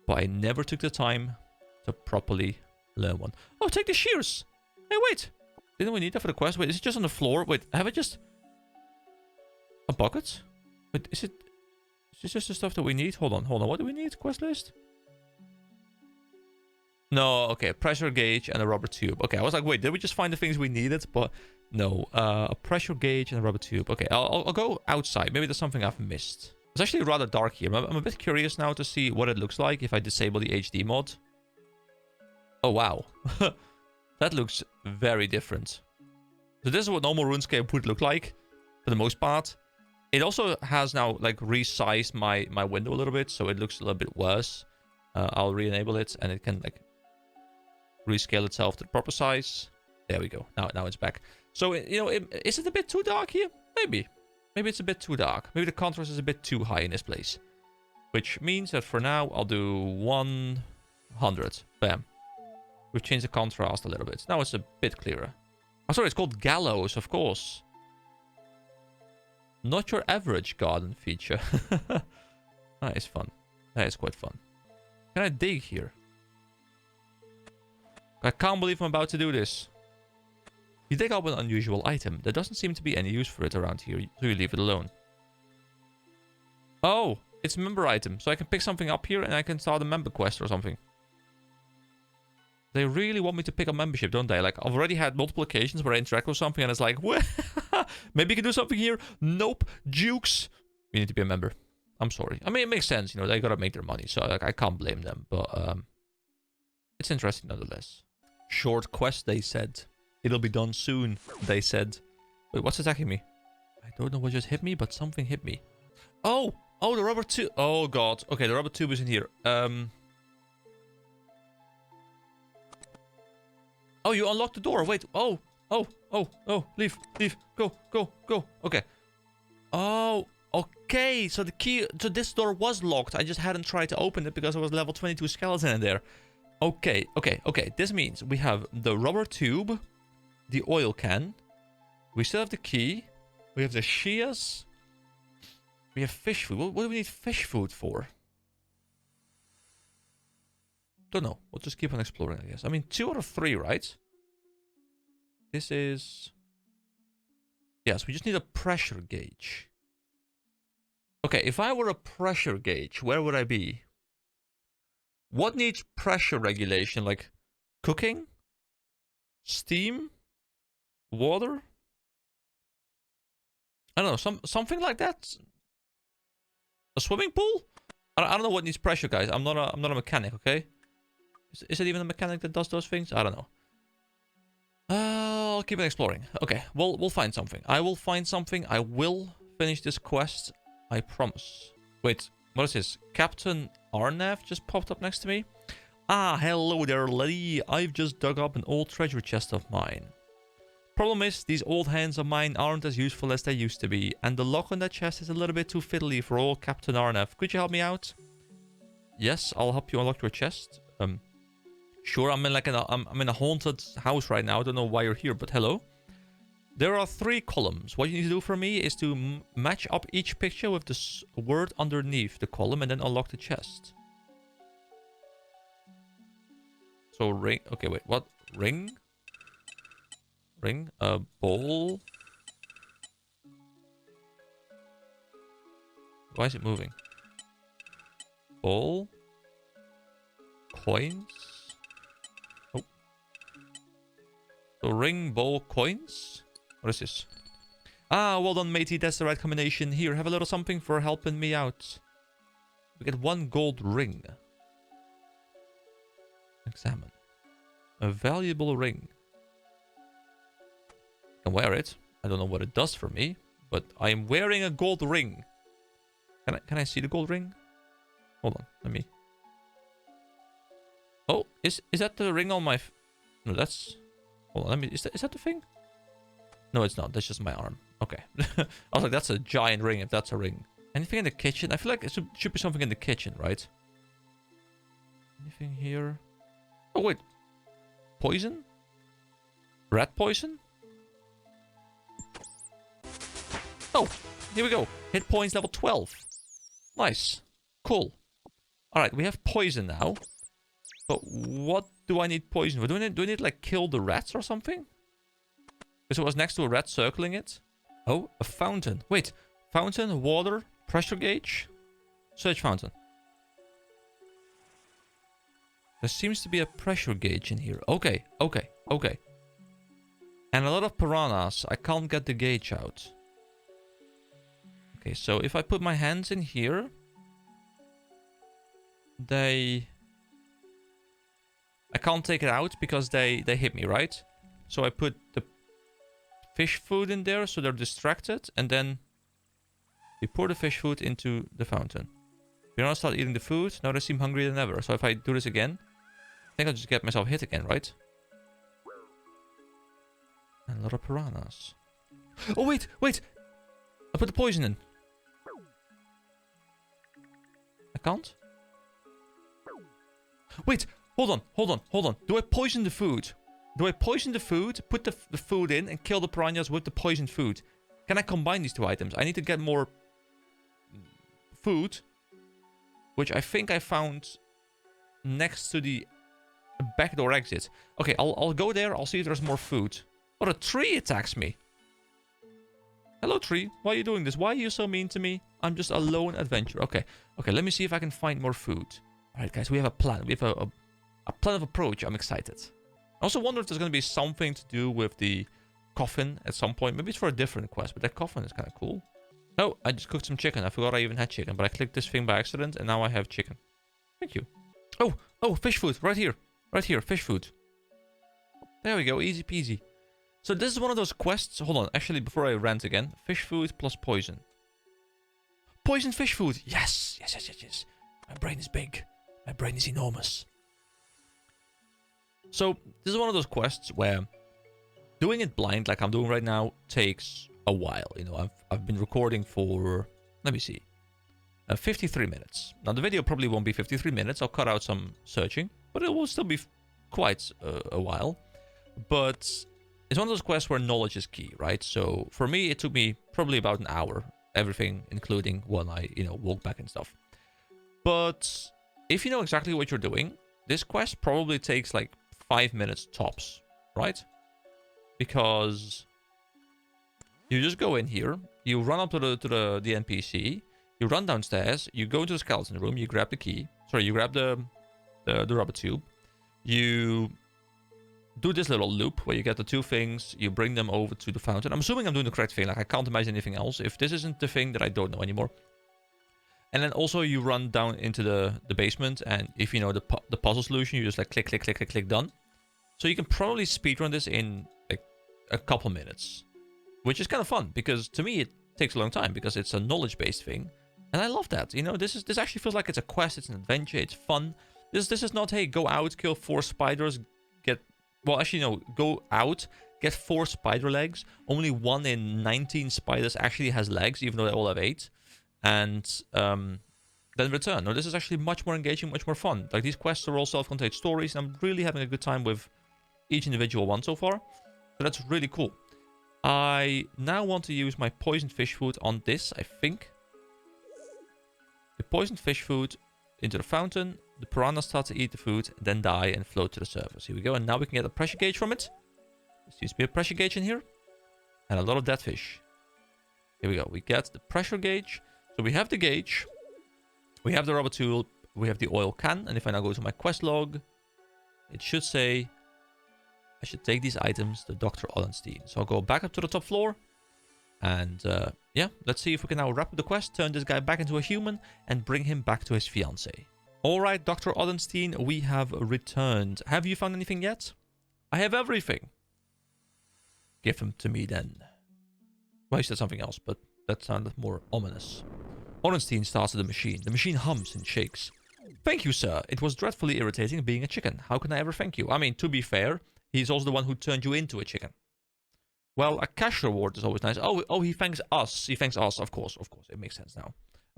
But I never took the time to properly learn one. Oh, take the shears! Hey, wait! Didn't we need that for the quest? Wait, is it just on the floor? Wait, have I just... a bucket? Wait, is this just the stuff that we need? Hold on. What do we need? Quest list? No, okay. Pressure gauge and a rubber tube. Okay, I was like, wait, did we just find the things we needed? But no, a pressure gauge and a rubber tube. Okay, I'll go outside. Maybe there's something I've missed. It's actually rather dark here. I'm a bit curious now to see what it looks like if I disable the HD mod. Oh, wow. That looks very different. So this is what normal RuneScape would look like, for the most part. It also has now, like, resized my window a little bit, so it looks a little bit worse. I'll re-enable it, and it can, like, rescale itself to the proper size. There we go. Now it's back. So, you know, is it a bit too dark here? Maybe. Maybe it's a bit too dark. Maybe the contrast is a bit too high in this place. Which means that for now, I'll do 100. Bam. We've changed the contrast a little bit. Now it's a bit clearer. Oh, sorry, it's called Gallows, of course. Not your average garden feature. That is fun. That is quite fun. Can I dig here? I can't believe I'm about to do this. You dig up an unusual item. There doesn't seem to be any use for it around here, so you leave it alone. Oh, it's a member item. So I can pick something up here and I can start a member quest or something. They really want me to pick up membership, don't they? Like, I've already had multiple occasions where I interact with something and it's like, Maybe you can do something here. Nope. Jukes. You need to be a member. I'm sorry. I mean, it makes sense. You know, they gotta make their money, so like, I can't blame them. But it's interesting nonetheless. Short quest, they said. It'll be done soon, they said. Wait, what's attacking me? I don't know what just hit me, but something hit me. Oh! Oh, the rubber tube. Oh, God. Okay, the rubber tube is in here. Oh, you unlocked the door. Wait. Oh. Oh. Oh. Oh. Leave. Leave. Go. Go. Go. Okay. Oh. Okay. So the key to this door was locked. I just hadn't tried to open it because there was level 22 skeleton in there. Okay. Okay. Okay. This means we have the rubber tube, the oil can. We still have the key. We have the shears. We have fish food. What do we need fish food for? Don't know. We'll just keep on exploring, I guess. I mean, 2 out of 3, right? This is... Yes, we just need a pressure gauge. Okay, if I were a pressure gauge, where would I be? What needs pressure regulation? Like cooking? Steam? Water? I don't know, something like that? A swimming pool? I don't know what needs pressure, guys. I'm not a mechanic, okay? Is it even a mechanic that does those things? I don't know. I'll keep on exploring. Okay, we'll find something. I will find something. I will finish this quest. I promise. Wait, what is this? Captain Arnav just popped up next to me. Ah, hello there, lady. I've just dug up an old treasure chest of mine. Problem is, these old hands of mine aren't as useful as they used to be, and the lock on that chest is a little bit too fiddly for old Captain Arnav. Could you help me out? Yes, I'll help you unlock your chest. Sure, I'm in a haunted house right now. I don't know why you're here, but hello. There are 3 columns. What you need to do for me is to match up each picture with the word underneath the column and then unlock the chest. So ring. Okay, wait. What? Ring? Ring? A bowl? Why is it moving? Bowl? Coins? Oh. So ring, bowl, coins? What is this? Ah, well done, matey. That's the right combination. Here, have a little something for helping me out. We get 1 gold ring. Examine. A valuable ring. I can wear it. I don't know what it does for me, but I am wearing a gold ring. Can I see the gold ring? Hold on, let me. Oh, is that the ring on my? No, that's. Hold on, let me. Is that the thing? No, it's not. That's just my arm. Okay. I was like, that's a giant ring. If that's a ring. Anything in the kitchen? I feel like it should be something in the kitchen, right? Anything here? Oh wait, poison? Rat poison? Oh, here we go. Hit points level 12. Nice. Cool. Alright, we have poison now. But what do I need poison for? Do I need like kill the rats or something? Because it was next to a rat circling it. Oh, a fountain. Wait. Fountain, water, pressure gauge. Search fountain. There seems to be a pressure gauge in here. Okay, okay, okay. And a lot of piranhas. I can't get the gauge out. Okay, so if I put my hands in here, I can't take it out because they hit me, right? So I put the fish food in there so they're distracted, and then we pour the fish food into the fountain. We're gonna start eating the food. Now they seem hungrier than ever. So if I do this again, I think I'll just get myself hit again, right? And a lot of piranhas. Oh, wait, wait! I put the poison in. I can't? Wait, hold on, hold on, hold on. Do I poison the food? Do I poison the food, put the food in, and kill the piranhas with the poisoned food? Can I combine these 2 items? I need to get more food, which I think I found next to the backdoor exit. Okay, I'll go there. I'll see if there's more food. Oh, a tree attacks me. Hello, tree. Why are you doing this? Why are you so mean to me? I'm just a lone adventurer. Okay, okay. Let me see if I can find more food. All right, guys. We have a plan. We have a plan of approach. I'm excited. I also wonder if there's going to be something to do with the coffin at some point. Maybe it's for a different quest, but that coffin is kind of cool. Oh, I just cooked some chicken. I forgot I even had chicken, but I clicked this thing by accident, and now I have chicken. Thank you. Oh, fish food. Right here. Right here, fish food. There we go, easy peasy. So this is one of those quests. Hold on, actually, before I rant again. Fish food plus poison. Poison fish food. Yes. My brain is big. My brain is enormous. So this is one of those quests where doing it blind, like I'm doing right now, takes a while. You know, I've been recording for, let me see, 53 minutes. Now the video probably won't be 53 minutes. I'll cut out some searching, but it will still be quite a while. But it's one of those quests where knowledge is key, right? So for me, it took me probably about an hour, everything, including when I, walk back and stuff. But if you know exactly what you're doing, this quest probably takes like 5 minutes tops, right? Because you just go in here, you run up to the NPC, you run downstairs, you go into the skeleton room, you grab the key. Sorry, you grab the rubber tube. You do this little loop where you get the two things, you bring them over to the fountain. I'm assuming I'm doing the correct thing, like I can't imagine anything else. If this isn't the thing, that I don't know anymore. And then also you run down into the basement, and if you know the puzzle solution, you just like click, done. So you can probably speedrun this in like a couple minutes, which is kind of fun, because to me it takes a long time, because it's a knowledge-based thing. And I love that, this actually feels like it's a quest, it's an adventure, it's fun. This is not, hey, go out, kill 4 spiders, go out, get 4 spider legs. Only 1 in 19 spiders actually has legs, even though they all have 8. And then return. No, this is actually much more engaging, much more fun. Like, these quests are all self-contained stories, and I'm really having a good time with each individual one so far. So that's really cool. I now want to use my poisoned fish food on this, I think. The poisoned fish food into the fountain. The piranhas start to eat the food, then die and float to the surface. Here we go, and now we can get a pressure gauge from it. There seems to be a pressure gauge in here. And a lot of dead fish. Here we go, we get the pressure gauge. So we have the gauge. We have the rubber tool. We have the oil can. And if I now go to my quest log, it should say I should take these items to Dr. Allenstein. So I'll go back up to the top floor. And yeah, let's see if we can now wrap up the quest, turn this guy back into a human, and bring him back to his fiancée. Alright, Dr. Allenstein, we have returned. Have you found anything yet? I have everything. Give him to me then. Well, he said something else, but that sounded more ominous. Allenstein starts the machine. The machine hums and shakes. Thank you, sir. It was dreadfully irritating being a chicken. How can I ever thank you? I mean, to be fair, he's also the one who turned you into a chicken. Well, a cash reward is always nice. Oh, he thanks us. He thanks us, of course. Of course, it makes sense now.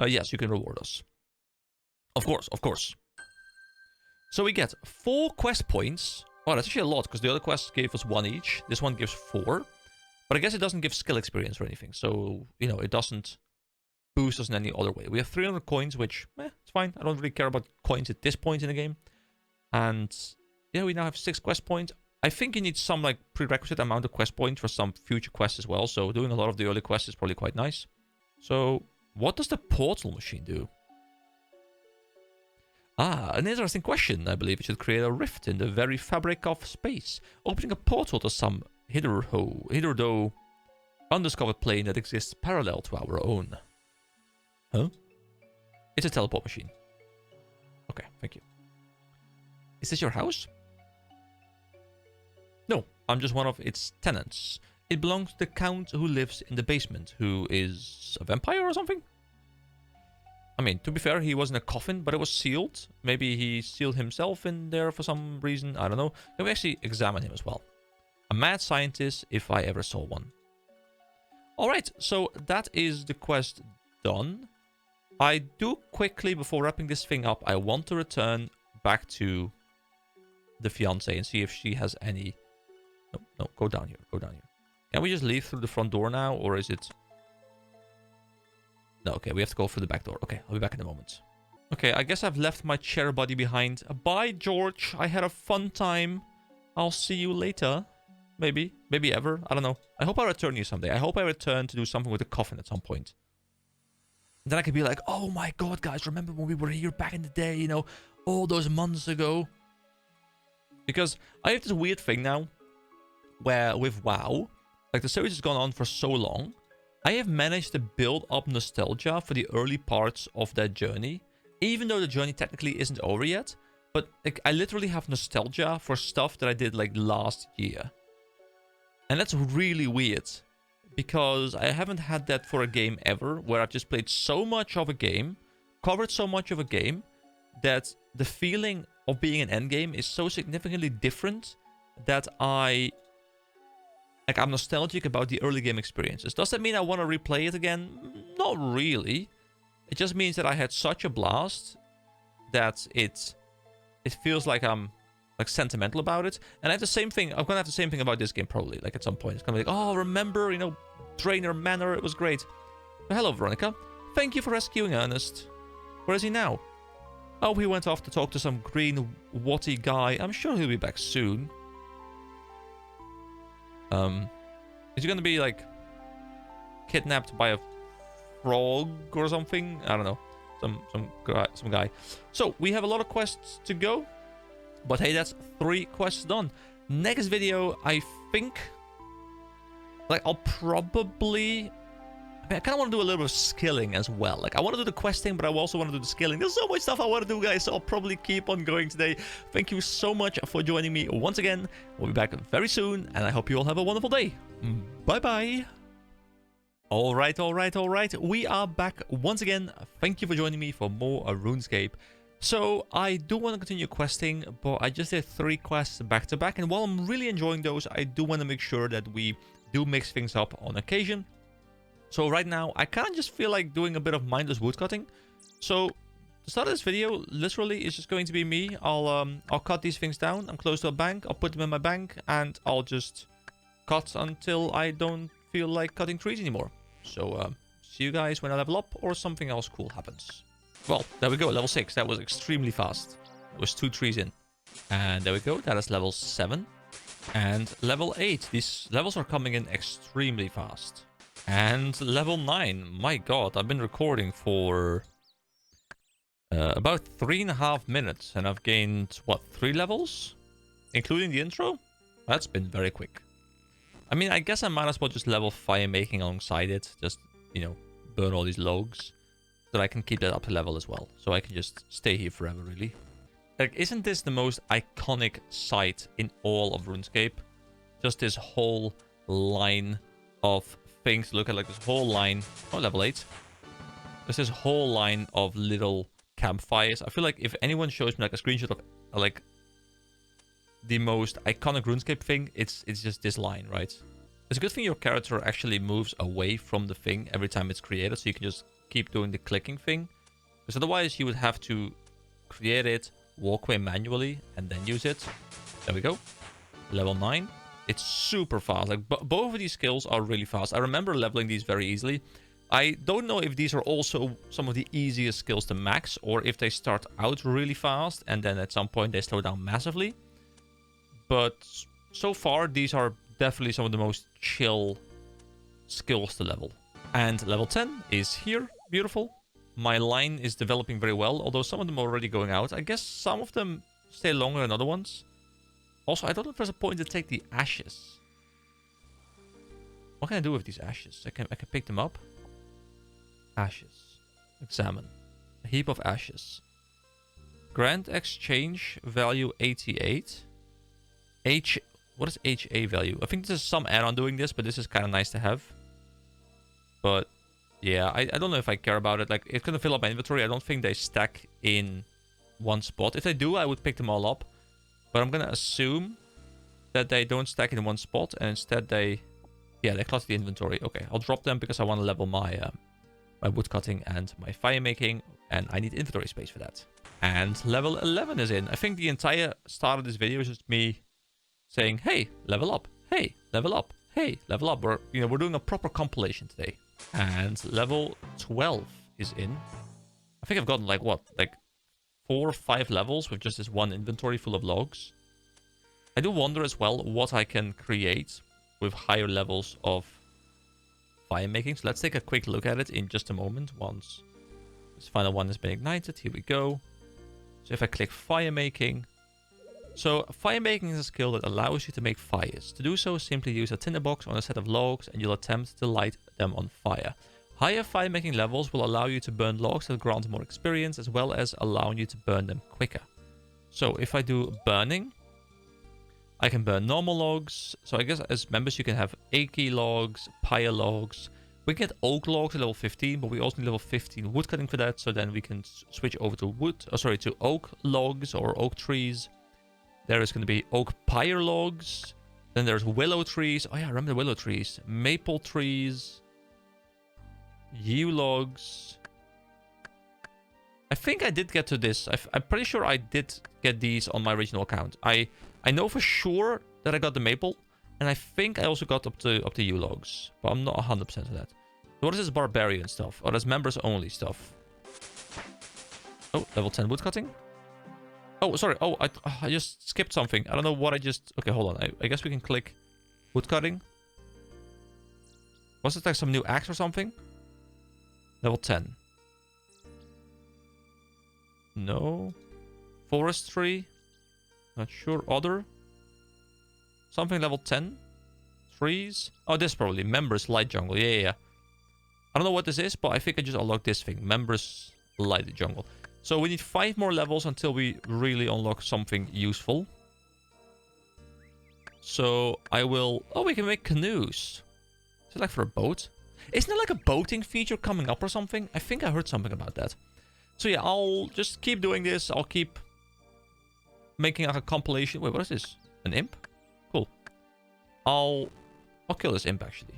Yes, you can reward us. Of course. So we get 4 quest points. Oh, that's actually a lot, because the other quests gave us 1 each. This one gives 4. But I guess it doesn't give skill experience or anything. So, it doesn't boost us in any other way. We have 300 coins, which, it's fine. I don't really care about coins at this point in the game. And, yeah, we now have 6 quest points. I think you need some, like, prerequisite amount of quest points for some future quests as well. So doing a lot of the early quests is probably quite nice. So, what does the portal machine do? Ah, an interesting question. I believe it should create a rift in the very fabric of space, opening a portal to some hitherto undiscovered plane that exists parallel to our own. Huh? It's a teleport machine. Okay, thank you. Is this your house? No, I'm just one of its tenants. It belongs to the count who lives in the basement, who is a vampire or something? I mean, to be fair, he was in a coffin, but it was sealed. Maybe he sealed himself in there for some reason. I don't know. Can we actually examine him as well? A mad scientist, if I ever saw one. Alright, so that is the quest done. I do quickly, before wrapping this thing up, I want to return back to the fiancée and see if she has any... No, go down here, Can we just leave through the front door now, or is it... No, okay, we have to go through the back door. Okay, I'll be back in a moment. Okay, I guess I've left my chair buddy behind. Bye, George. I had a fun time. I'll see you later. Maybe. Maybe ever. I don't know. I hope I return you someday. I hope I return to do something with the coffin at some point. And then I could be like, oh my god, guys, remember when we were here back in the day, all those months ago? Because I have this weird thing now, where with WoW, like the series has gone on for so long, I have managed to build up nostalgia for the early parts of that journey, even though the journey technically isn't over yet. But like, I literally have nostalgia for stuff that I did like last year. And that's really weird, because I haven't had that for a game ever, where I've just played so much of a game, covered so much of a game, that the feeling of being an endgame is so significantly different that I'm nostalgic about the early game experiences. Does that mean I want to replay it again? Not really. It just means that I had such a blast that it feels like I'm like sentimental about it. And I have the same thing. I'm gonna have the same thing about this game probably. Like at some point, it's gonna be like, oh, remember, you know, Trainer Manor, it was great. So, hello, Veronica. Thank you for rescuing Ernest. Where is he now? Oh, he went off to talk to some green watty guy. I'm sure he'll be back soon. Is he gonna be like kidnapped by a frog or something? I don't know. Some guy. So we have a lot of quests to go, but hey, that's 3 quests done. Next video, I think, like, I'll probably, I kind of want to do a little bit of skilling as well. Like, I want to do the questing, but I also want to do the skilling. There's so much stuff I want to do, guys, so I'll probably keep on going today. Thank you so much for joining me once again. We'll be back very soon, and I hope you all have a wonderful day. Bye-bye. All right. We are back once again. Thank you for joining me for more RuneScape. So, I do want to continue questing, but I just did 3 quests back to back, and while I'm really enjoying those, I do want to make sure that we do mix things up on occasion. So right now, I kind of just feel like doing a bit of mindless woodcutting. So, the start of this video, literally, is just going to be me. I'll cut these things down. I'm close to a bank. I'll put them in my bank, and I'll just cut until I don't feel like cutting trees anymore. So, see you guys when I level up or something else cool happens. Well, there we go, level 6. That was extremely fast. It was 2 trees in. And there we go, that is level 7. And level 8. These levels are coming in extremely fast. And level 9. My god, I've been recording for about 3.5 minutes. And I've gained, what, 3 levels? Including the intro? That's been very quick. I mean, I guess I might as well just level fire making alongside it. Just, you know, burn all these logs. So that I can keep that up to level as well. So I can just stay here forever, really. Like, isn't this the most iconic sight in all of RuneScape? Just this whole line of things. Look at, like, this whole line. Oh, level 8. There's this whole line of little campfires. I feel like if anyone shows me, like, a screenshot of, like, the most iconic RuneScape thing, it's just this line, right? It's a good thing your character actually moves away from the thing every time it's created, so you can just keep doing the clicking thing. Because otherwise you would have to create it, walk away manually, and then use it. There we go. Level 9. It's super fast. Like, both of these skills are really fast. I remember leveling these very easily. I don't know if these are also some of the easiest skills to max, or if they start out really fast, and then at some point they slow down massively. But so far, these are definitely some of the most chill skills to level. And level 10 is here. Beautiful. My line is developing very well, although some of them are already going out. I guess some of them stay longer than other ones. Also, I don't know if there's a point to take the ashes. What can I do with these ashes? I can pick them up. Ashes. Examine. A heap of ashes. Grant exchange value 88. What is HA value? I think this is some add-on doing this, but this is kind of nice to have. But yeah, I don't know if I care about it. Like, it's gonna fill up my inventory. I don't think they stack in one spot. If they do, I would pick them all up. But I'm gonna assume that they don't stack in one spot, and instead they clutter the inventory. Okay, I'll drop them because I want to level my my woodcutting and my fire making, and I need inventory space for that. And level 11 is in. I think the entire start of this video is just me saying, hey, level up, hey, level up, hey, level up. We're doing a proper compilation today. And level 12 is in. I think I've gotten like 4 or 5 levels with just this one inventory full of logs. I do wonder as well what I can create with higher levels of fire making. So let's take a quick look at it in just a moment. Once this final one has been ignited, here we go. So if I click fire making, So fire making is a skill that allows you to make fires. To do so, simply use a tinderbox on a set of logs and you'll attempt to light them on fire. Higher fire making levels will allow you to burn logs that grant more experience, as well as allowing you to burn them quicker. So if I do burning, I can burn normal logs. So I guess as members you can have achy logs, pyre logs. We can get oak logs at level 15, but we also need level 15 wood cutting for that. So then we can switch over to to oak logs or oak trees. There is going to be oak pyre logs. Then there's willow trees. Oh yeah, I remember the willow trees. Maple trees. Yew logs. I think I did get to this. I'm pretty sure I did get these on my original account. I know for sure that I got the maple, and I think I also got up to yew logs, but I'm not 100% of that. So what is this barbarian stuff? Oh, that's members only stuff. Oh, level 10 woodcutting. Oh, sorry. Oh, I just skipped something. I don't know what I just... Okay, hold on. I guess we can click woodcutting. Was it like some new axe or something? Level 10. No. Forestry. Not sure. Other. Something level 10. Trees. Oh, this probably. Members light jungle. Yeah. I don't know what this is, but I think I just unlocked this thing. Members light jungle. So we need 5 more levels until we really unlock something useful. So I will... Oh, we can make canoes. Is it like for a boat? Isn't there like a boating feature coming up or something? I think I heard something about that. So yeah, I'll just keep doing this. I'll keep making like a compilation. Wait, what is this? An imp? Cool. I'll kill this imp actually.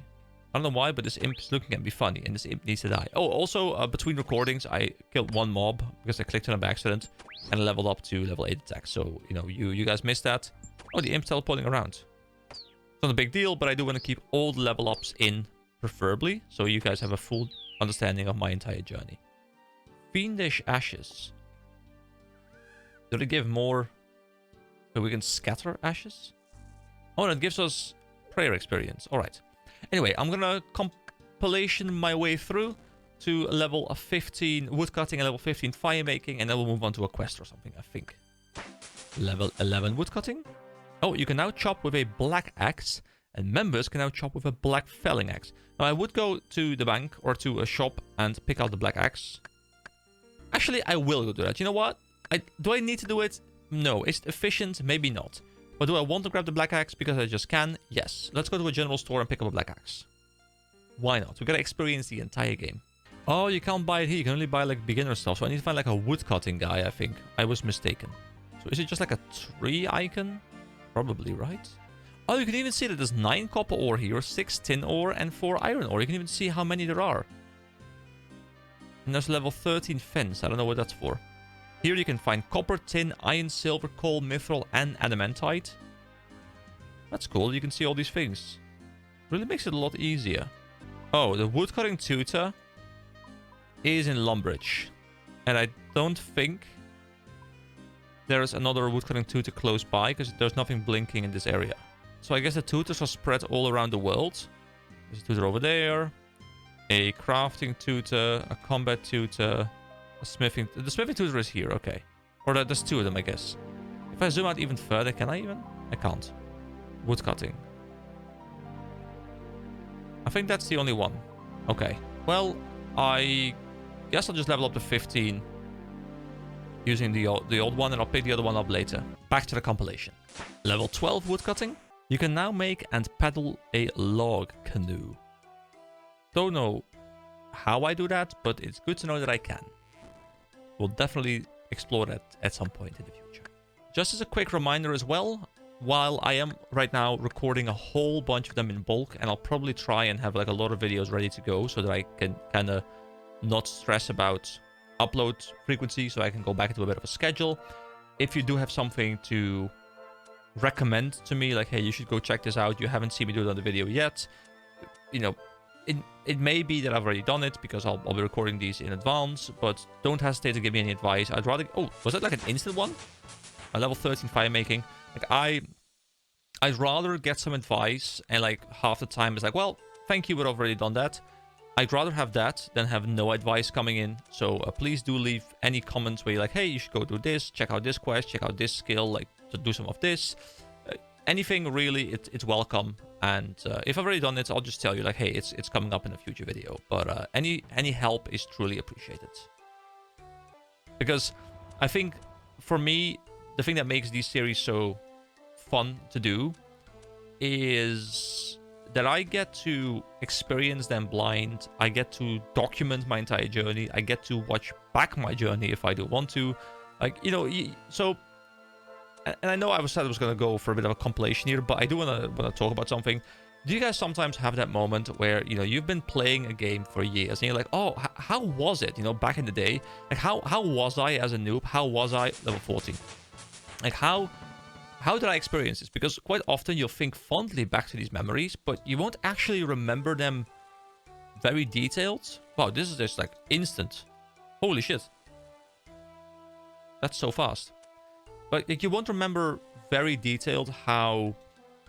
I don't know why, but this imp is looking at me funny, and this imp needs to die. Oh, also, between recordings, I killed one mob because I clicked on him by accident and leveled up to level 8 attack. So, you know, you guys missed that. Oh, the imp's teleporting around. It's not a big deal, but I do want to keep all the level ups in, preferably, so you guys have a full understanding of my entire journey. Fiendish ashes. Did it give more... So we can scatter ashes? Oh, and it gives us prayer experience. Alright. Anyway, I'm gonna compilation my way through to level 15 woodcutting and level 15 fire making, and then we'll move on to a quest or something, I think. Level 11 woodcutting. Oh, you can now chop with a black axe, and members can now chop with a black felling axe. Now, I would go to the bank or to a shop and pick out the black axe. Actually, I will go do that. You know what? Do I need to do it? No. Is it efficient? Maybe not. But do I want to grab the black axe because I just can? Yes. Let's go to a general store and pick up a black axe. Why not? We gotta experience the entire game. Oh, you can't buy it here. You can only buy like beginner stuff. So I need to find like a woodcutting guy, I think. I was mistaken. So is it just like a tree icon? Probably, right? Oh, you can even see that there's 9 copper ore here, 6 tin ore, and 4 iron ore. You can even see how many there are. And there's level 13 fence. I don't know what that's for. Here you can find copper, tin, iron, silver, coal, mithril, and adamantite. That's cool. You can see all these things. Really makes it a lot easier. Oh, the woodcutting tutor is in Lumbridge. And I don't think there is another woodcutting tutor close by, because there's nothing blinking in this area. So I guess the tutors are spread all around the world. There's a tutor over there. A crafting tutor. A combat tutor. A smithing... The smithing tutor is here, okay. Or there's 2 of them, I guess. If I zoom out even further, can I even? I can't. Woodcutting. I think that's the only one. Okay. Well, I guess I'll just level up to 15 using the old one, and I'll pick the other one up later. Back to the compilation. Level 12 woodcutting. You can now make and paddle a log canoe. Don't know how I do that, but it's good to know that I can. We'll definitely explore that at some point in the future. Just as a quick reminder as well, while I am right now recording a whole bunch of them in bulk, and I'll probably try and have like a lot of videos ready to go so that I can kind of not stress about upload frequency, so I can go back into a bit of a schedule. If you do have something to recommend to me, like, hey, you should go check this out, you haven't seen me do it on the video yet, you know, it may be that I've already done it because I'll be recording these in advance, but don't hesitate to give me any advice. I'd rather... Oh, was that like an instant one? A level 13 fire making. Like, I'd rather get some advice, and like half the time it's like, well, thank you, but I've already done that. I'd rather have that than have no advice coming in. So please do leave any comments where you're like, hey, you should go do this, check out this quest, check out this skill. Like, to do some of this. Anything really, it's welcome. And if I've already done it, I'll just tell you like, hey, it's coming up in a future video. But any help is truly appreciated. Because I think for me, the thing that makes these series so fun to do is that I get to experience them blind. I get to document my entire journey. I get to watch back my journey if I do want to. Like, you know, so... And I know I said I was going to go for a bit of a compilation here, but I do want to talk about something. Do you guys sometimes have that moment where, you know, you've been playing a game for years and you're like, oh, how was it, you know, back in the day? Like, how was I as a noob? How was I level 14? Like, how did I experience this? Because quite often you'll think fondly back to these memories, but you won't actually remember them very detailed. Wow, this is just like instant. Holy shit. That's so fast. But like, you won't remember very detailed how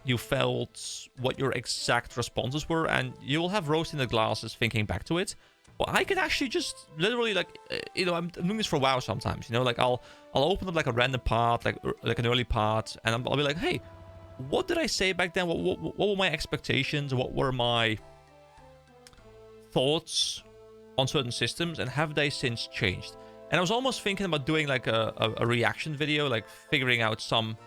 you felt, what your exact responses were, and you'll have rose in the glasses thinking back to it. Well, I can actually just literally, like, you know, I'm doing this for a while sometimes, you know, like I'll open up like a random part, like an early part, and I'll be like, hey, what did I say back then? What were my expectations? What were my thoughts on certain systems, and have they since changed? And I was almost thinking about doing like a reaction video, like figuring out some,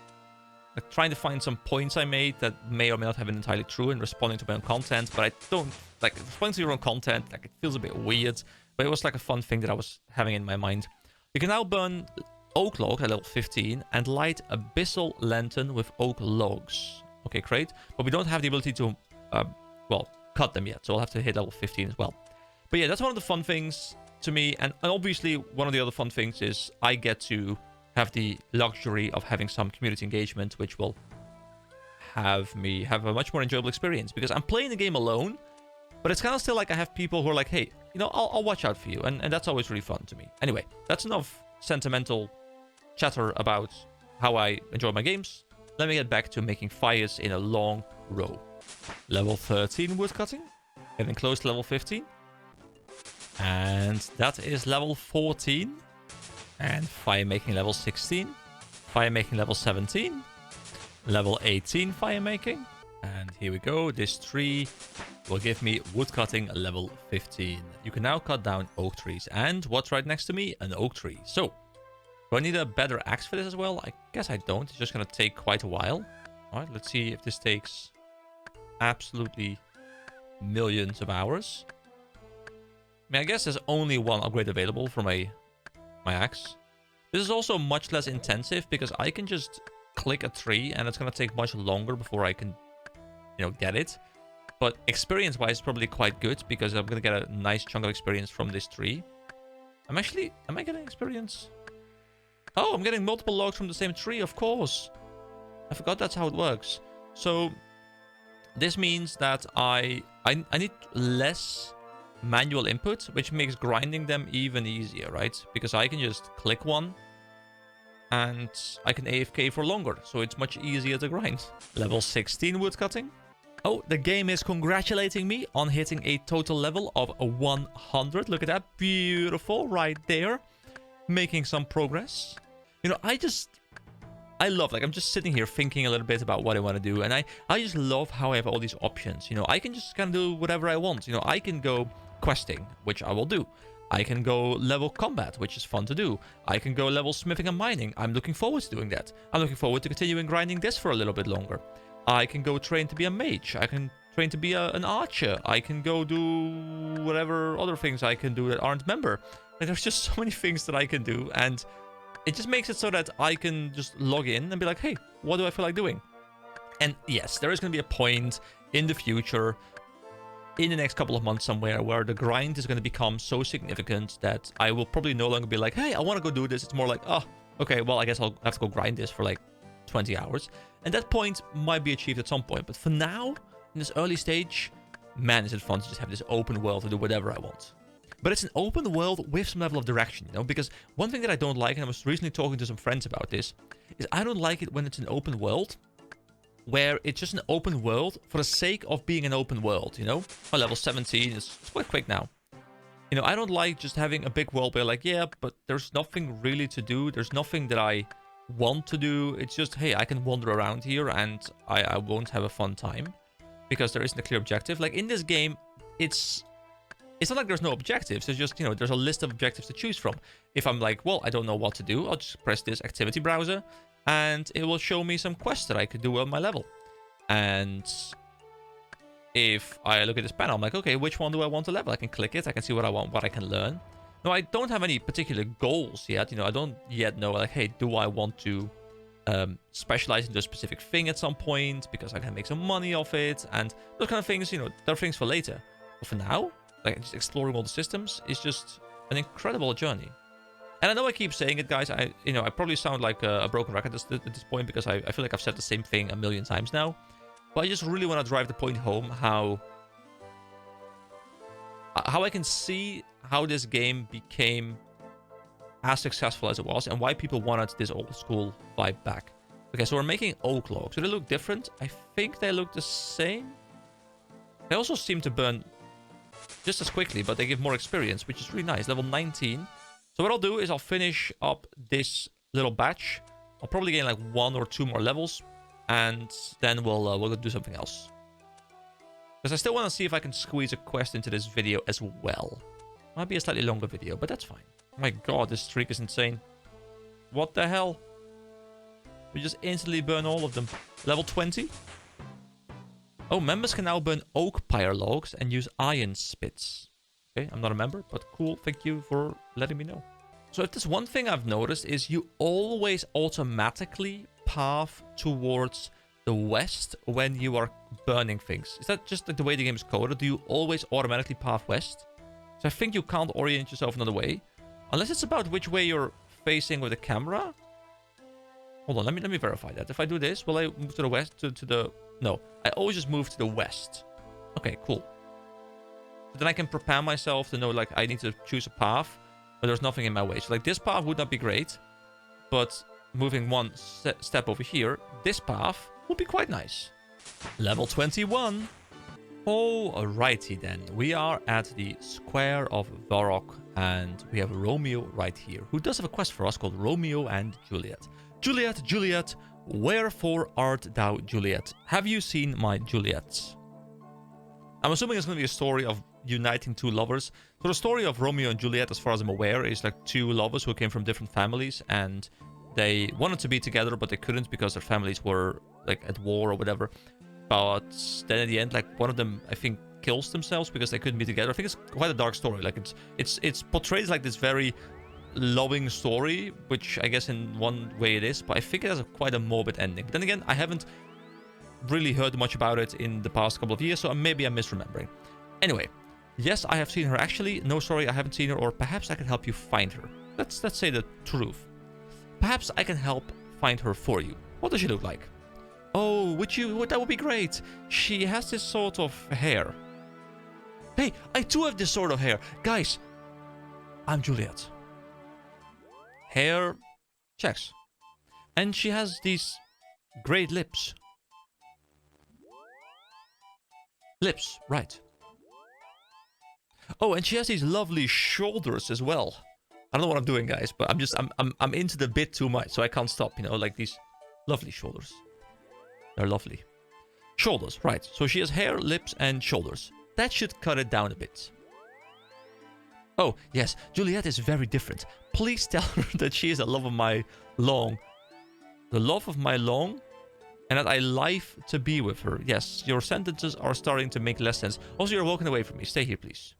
like trying to find some points I made that may or may not have been entirely true and responding to my own content. But I don't, like, responding to your own content, like, it feels a bit weird. But it was like a fun thing that I was having in my mind. You can now burn oak log at level 15 and light abyssal lantern with oak logs. Okay, great. But we don't have the ability to, well, cut them yet. So I'll have to hit level 15 as well. But yeah, that's one of the fun things to me, and obviously one of the other fun things is I get to have the luxury of having some community engagement, which will have me have a much more enjoyable experience, because I'm playing the game alone, but it's kind of still like I have people who are like, hey, you know, I'll watch out for you, and that's always really fun to me. Anyway, that's enough sentimental chatter about how I enjoy my games. Let me get back to making fires in a long row. Level 13 woodcutting, getting close to level 15. And that is level 14. And fire making level 16. Fire making level 17. Level 18 fire making. And here we go. This tree will give me woodcutting level 15. You can now cut down oak trees. And what's right next to me? An oak tree. So, do I need a better axe for this as well? I guess I don't. It's just going to take quite a while. Alright, let's see if this takes absolutely millions of hours. I mean, I guess there's only one upgrade available for my axe. This is also much less intensive because I can just click a tree and it's going to take much longer before I can, you know, get it. But experience-wise, it's probably quite good because I'm going to get a nice chunk of experience from this tree. Am I getting experience? Oh, I'm getting multiple logs from the same tree, of course. I forgot that's how it works. So this means that I need less manual input, which makes grinding them even easier, right? Because I can just click one and I can AFK for longer, so it's much easier to grind. Level 16 woodcutting. Oh, the game is congratulating me on hitting a total level of 100. Look at that, beautiful right there. Making some progress. You know, I love, like, I'm just sitting here thinking a little bit about what I want to do, and I just love how I have all these options. You know, I can just kind of do whatever I want. You know, I can go questing, which I will do. I can go level combat, which is fun to do. I can go level smithing and mining. I'm looking forward to doing that. I'm looking forward to continuing grinding this for a little bit longer. I can go train to be a mage. I can train to be an archer. I can go do whatever other things I can do that aren't member. Like, there's just so many things that I can do, and it just makes it so that I can just log in and be like, hey, what do I feel like doing? And yes, there is going to be a point in the future, in the next couple of months somewhere, where the grind is going to become so significant that I will probably no longer be like, hey, I want to go do this. It's more like, oh, okay, well, I guess I'll have to go grind this for like 20 hours. And that point might be achieved at some point. But for now, in this early stage, man, is it fun to just have this open world to do whatever I want. But it's an open world with some level of direction, you know? Because one thing that I don't like, and I was recently talking to some friends about this, is I don't like it when it's an open world where it's just an open world for the sake of being an open world, you know? My level 17 is quite quick now. You know, I don't like just having a big world where like, yeah, but there's nothing really to do. There's nothing that I want to do. It's just, hey, I can wander around here and I won't have a fun time because there isn't a clear objective. Like in this game, it's not like there's no objectives. It's just, you know, there's a list of objectives to choose from. If I'm like, well, I don't know what to do, I'll just press this activity browser and it will show me some quests that I could do on my level. And if I look at this panel, I'm like, okay, which one do I want to level? I can click it. I can see what I want, what I can learn. No, I don't have any particular goals yet. You know, I don't yet know, like, hey, do I want to specialize into a specific thing at some point because I can make some money off it? And those kind of things, you know, there are things for later. But for now, like, just exploring all the systems is just an incredible journey. And I know I keep saying it, guys. I probably sound like a broken record at this point because I feel like I've said the same thing a million times now. But I just really want to drive the point home how I can see how this game became as successful as it was and why people wanted this old school vibe back. Okay, so we're making oak logs. Do they look different? I think they look the same. They also seem to burn just as quickly, but they give more experience, which is really nice. Level 19. So what I'll do is I'll finish up this little batch. I'll probably gain like 1 or 2 more levels, and then we'll go do something else. Because I still want to see if I can squeeze a quest into this video as well. Might be a slightly longer video, but that's fine. Oh my god, this streak is insane. What the hell? We just instantly burn all of them. Level 20? Oh, members can now burn oak pyre logs and use iron spits. Okay, I'm not a member, but cool. Thank you for letting me know. So if there's one thing I've noticed is you always automatically path towards the west when you are burning things. Is that just like the way the game is coded? Do you always automatically path west? So I think you can't orient yourself another way. Unless it's about which way you're facing with the camera. Hold on, let me verify that. If I do this, will I move to the west? To the... No, I always just move to the west. Okay, cool. So then I can prepare myself to know, like, I need to choose a path, but there's nothing in my way. So, like, this path would not be great, but moving one step over here, this path would be quite nice. Level 21. Alrighty then. We are at the Square of Varrock, and we have Romeo right here, who does have a quest for us called Romeo and Juliet. Juliet, Juliet, wherefore art thou, Juliet? Have you seen my Juliet? I'm assuming it's going to be a story of uniting two lovers. So the story of Romeo and Juliet, as far as I'm aware, is like two lovers who came from different families, and they wanted to be together, but they couldn't because their families were like at war or whatever. But then in the end, like, one of them, I think, kills themselves because they couldn't be together. I think it's quite a dark story. Like, it's portrayed as like this very loving story, which I guess in one way it is, but I think it has quite a morbid ending. But then again, I haven't really heard much about it in the past couple of years, so maybe I'm misremembering. Anyway, yes, I have seen her actually. No, sorry, I haven't seen her, or perhaps I can help you find her. Let's say the truth. Perhaps I can help find her for you. What does she look like? Oh, that would be great. She has this sort of hair. Hey, I too have this sort of hair. Guys, I'm Juliet. Hair checks. And she has these great lips. Lips, right. Oh, and she has these lovely shoulders as well. I don't know what I'm doing, guys, but I'm into the bit too much, so I can't stop, you know, like these lovely shoulders. They're lovely. Shoulders, right. So she has hair, lips, and shoulders. That should cut it down a bit. Oh, yes, Juliet is very different. Please tell her that she is the love of my long. The love of my long, and that I live to be with her. Yes, your sentences are starting to make less sense. Also, you're walking away from me. Stay here, please.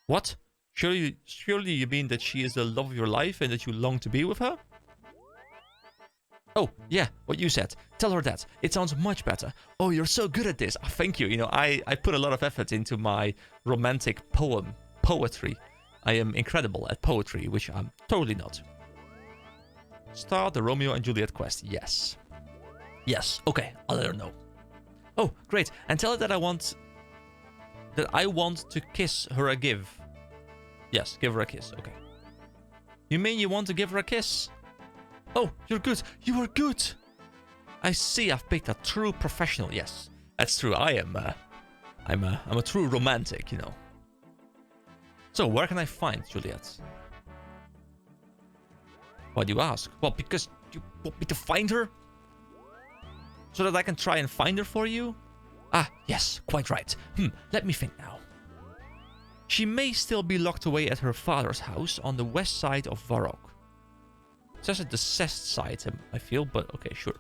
What? Surely you mean that she is the love of your life and that you long to be with her? Oh, yeah, what you said. Tell her that. It sounds much better. Oh, you're so good at this. Oh, thank you. You know, I put a lot of effort into my romantic poetry. I am incredible at poetry, which I'm totally not. Start the Romeo and Juliet quest. Yes. Yes. Okay, I'll let her know. Oh, great. And tell her that I want to kiss her a give. Yes, give her a kiss. Okay. You mean you want to give her a kiss? Oh, you're good. You are good. I see. I've picked a true professional. Yes, that's true. I'm a true romantic, you know. So where can I find Juliet? Why do you ask? Well, because you want me to find her? So that I can try and find her for you? Ah, yes, quite right. Let me think now. She may still be locked away at her father's house on the west side of Varrock. It says at the cest side, I feel, but okay, sure.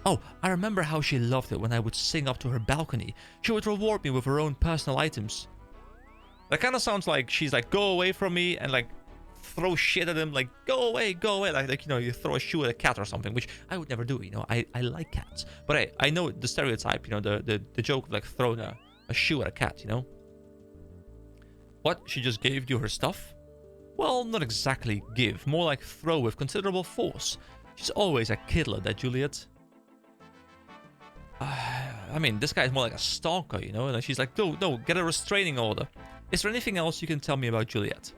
Oh, I remember how she loved it when I would sing up to her balcony. She would reward me with her own personal items. That kind of sounds like she's like, go away from me, and like throw shit at him, like go away, like you know, you throw a shoe at a cat or something, which I would never do, you know. I like cats, but I know the stereotype, you know, the joke of like throwing a shoe at a cat, you know. What, she just gave you her stuff? Well, not exactly give, more like throw with considerable force. She's always a kiddler, that Juliet. I mean, this guy is more like a stalker, you know, and she's like, no, get a restraining order. Is there anything else you can tell me about Juliet?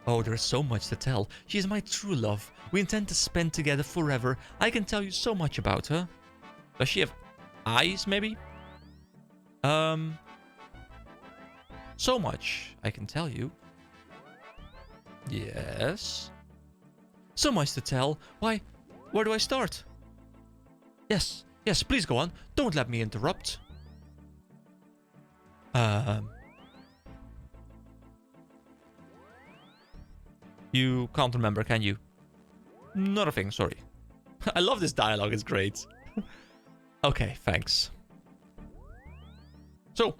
Oh, there's so much to tell. She is my true love. We intend to spend together forever. I can tell you so much about her. Does she have eyes, maybe? So much I can tell you. Yes. So much to tell. Why, where do I start? Yes, please go on. Don't let me interrupt. You can't remember, can you? Not a thing, sorry. I love this dialogue, it's great. Okay, thanks. So,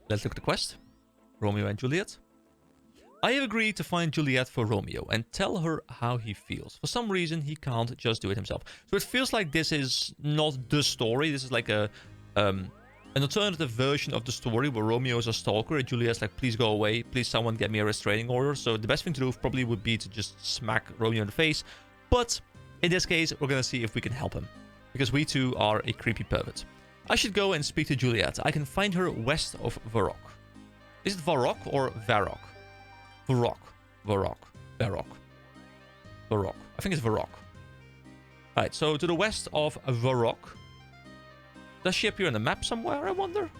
let's look at the quest. Romeo and Juliet. I have agreed to find Juliet for Romeo and tell her how he feels. For some reason, he can't just do it himself. So it feels like this is not the story. This is like an alternative version of the story where Romeo is a stalker and Juliet's like, please go away. Please someone get me a restraining order. So the best thing to do probably would be to just smack Romeo in the face. But in this case, we're going to see if we can help him. Because we too are a creepy pervert. I should go and speak to Juliet. I can find her west of Varrock. Is it Varrock or Varrock? Varrock. I think it's Varrock. Alright, so to the west of Varrock. Does she appear on the map somewhere, I wonder?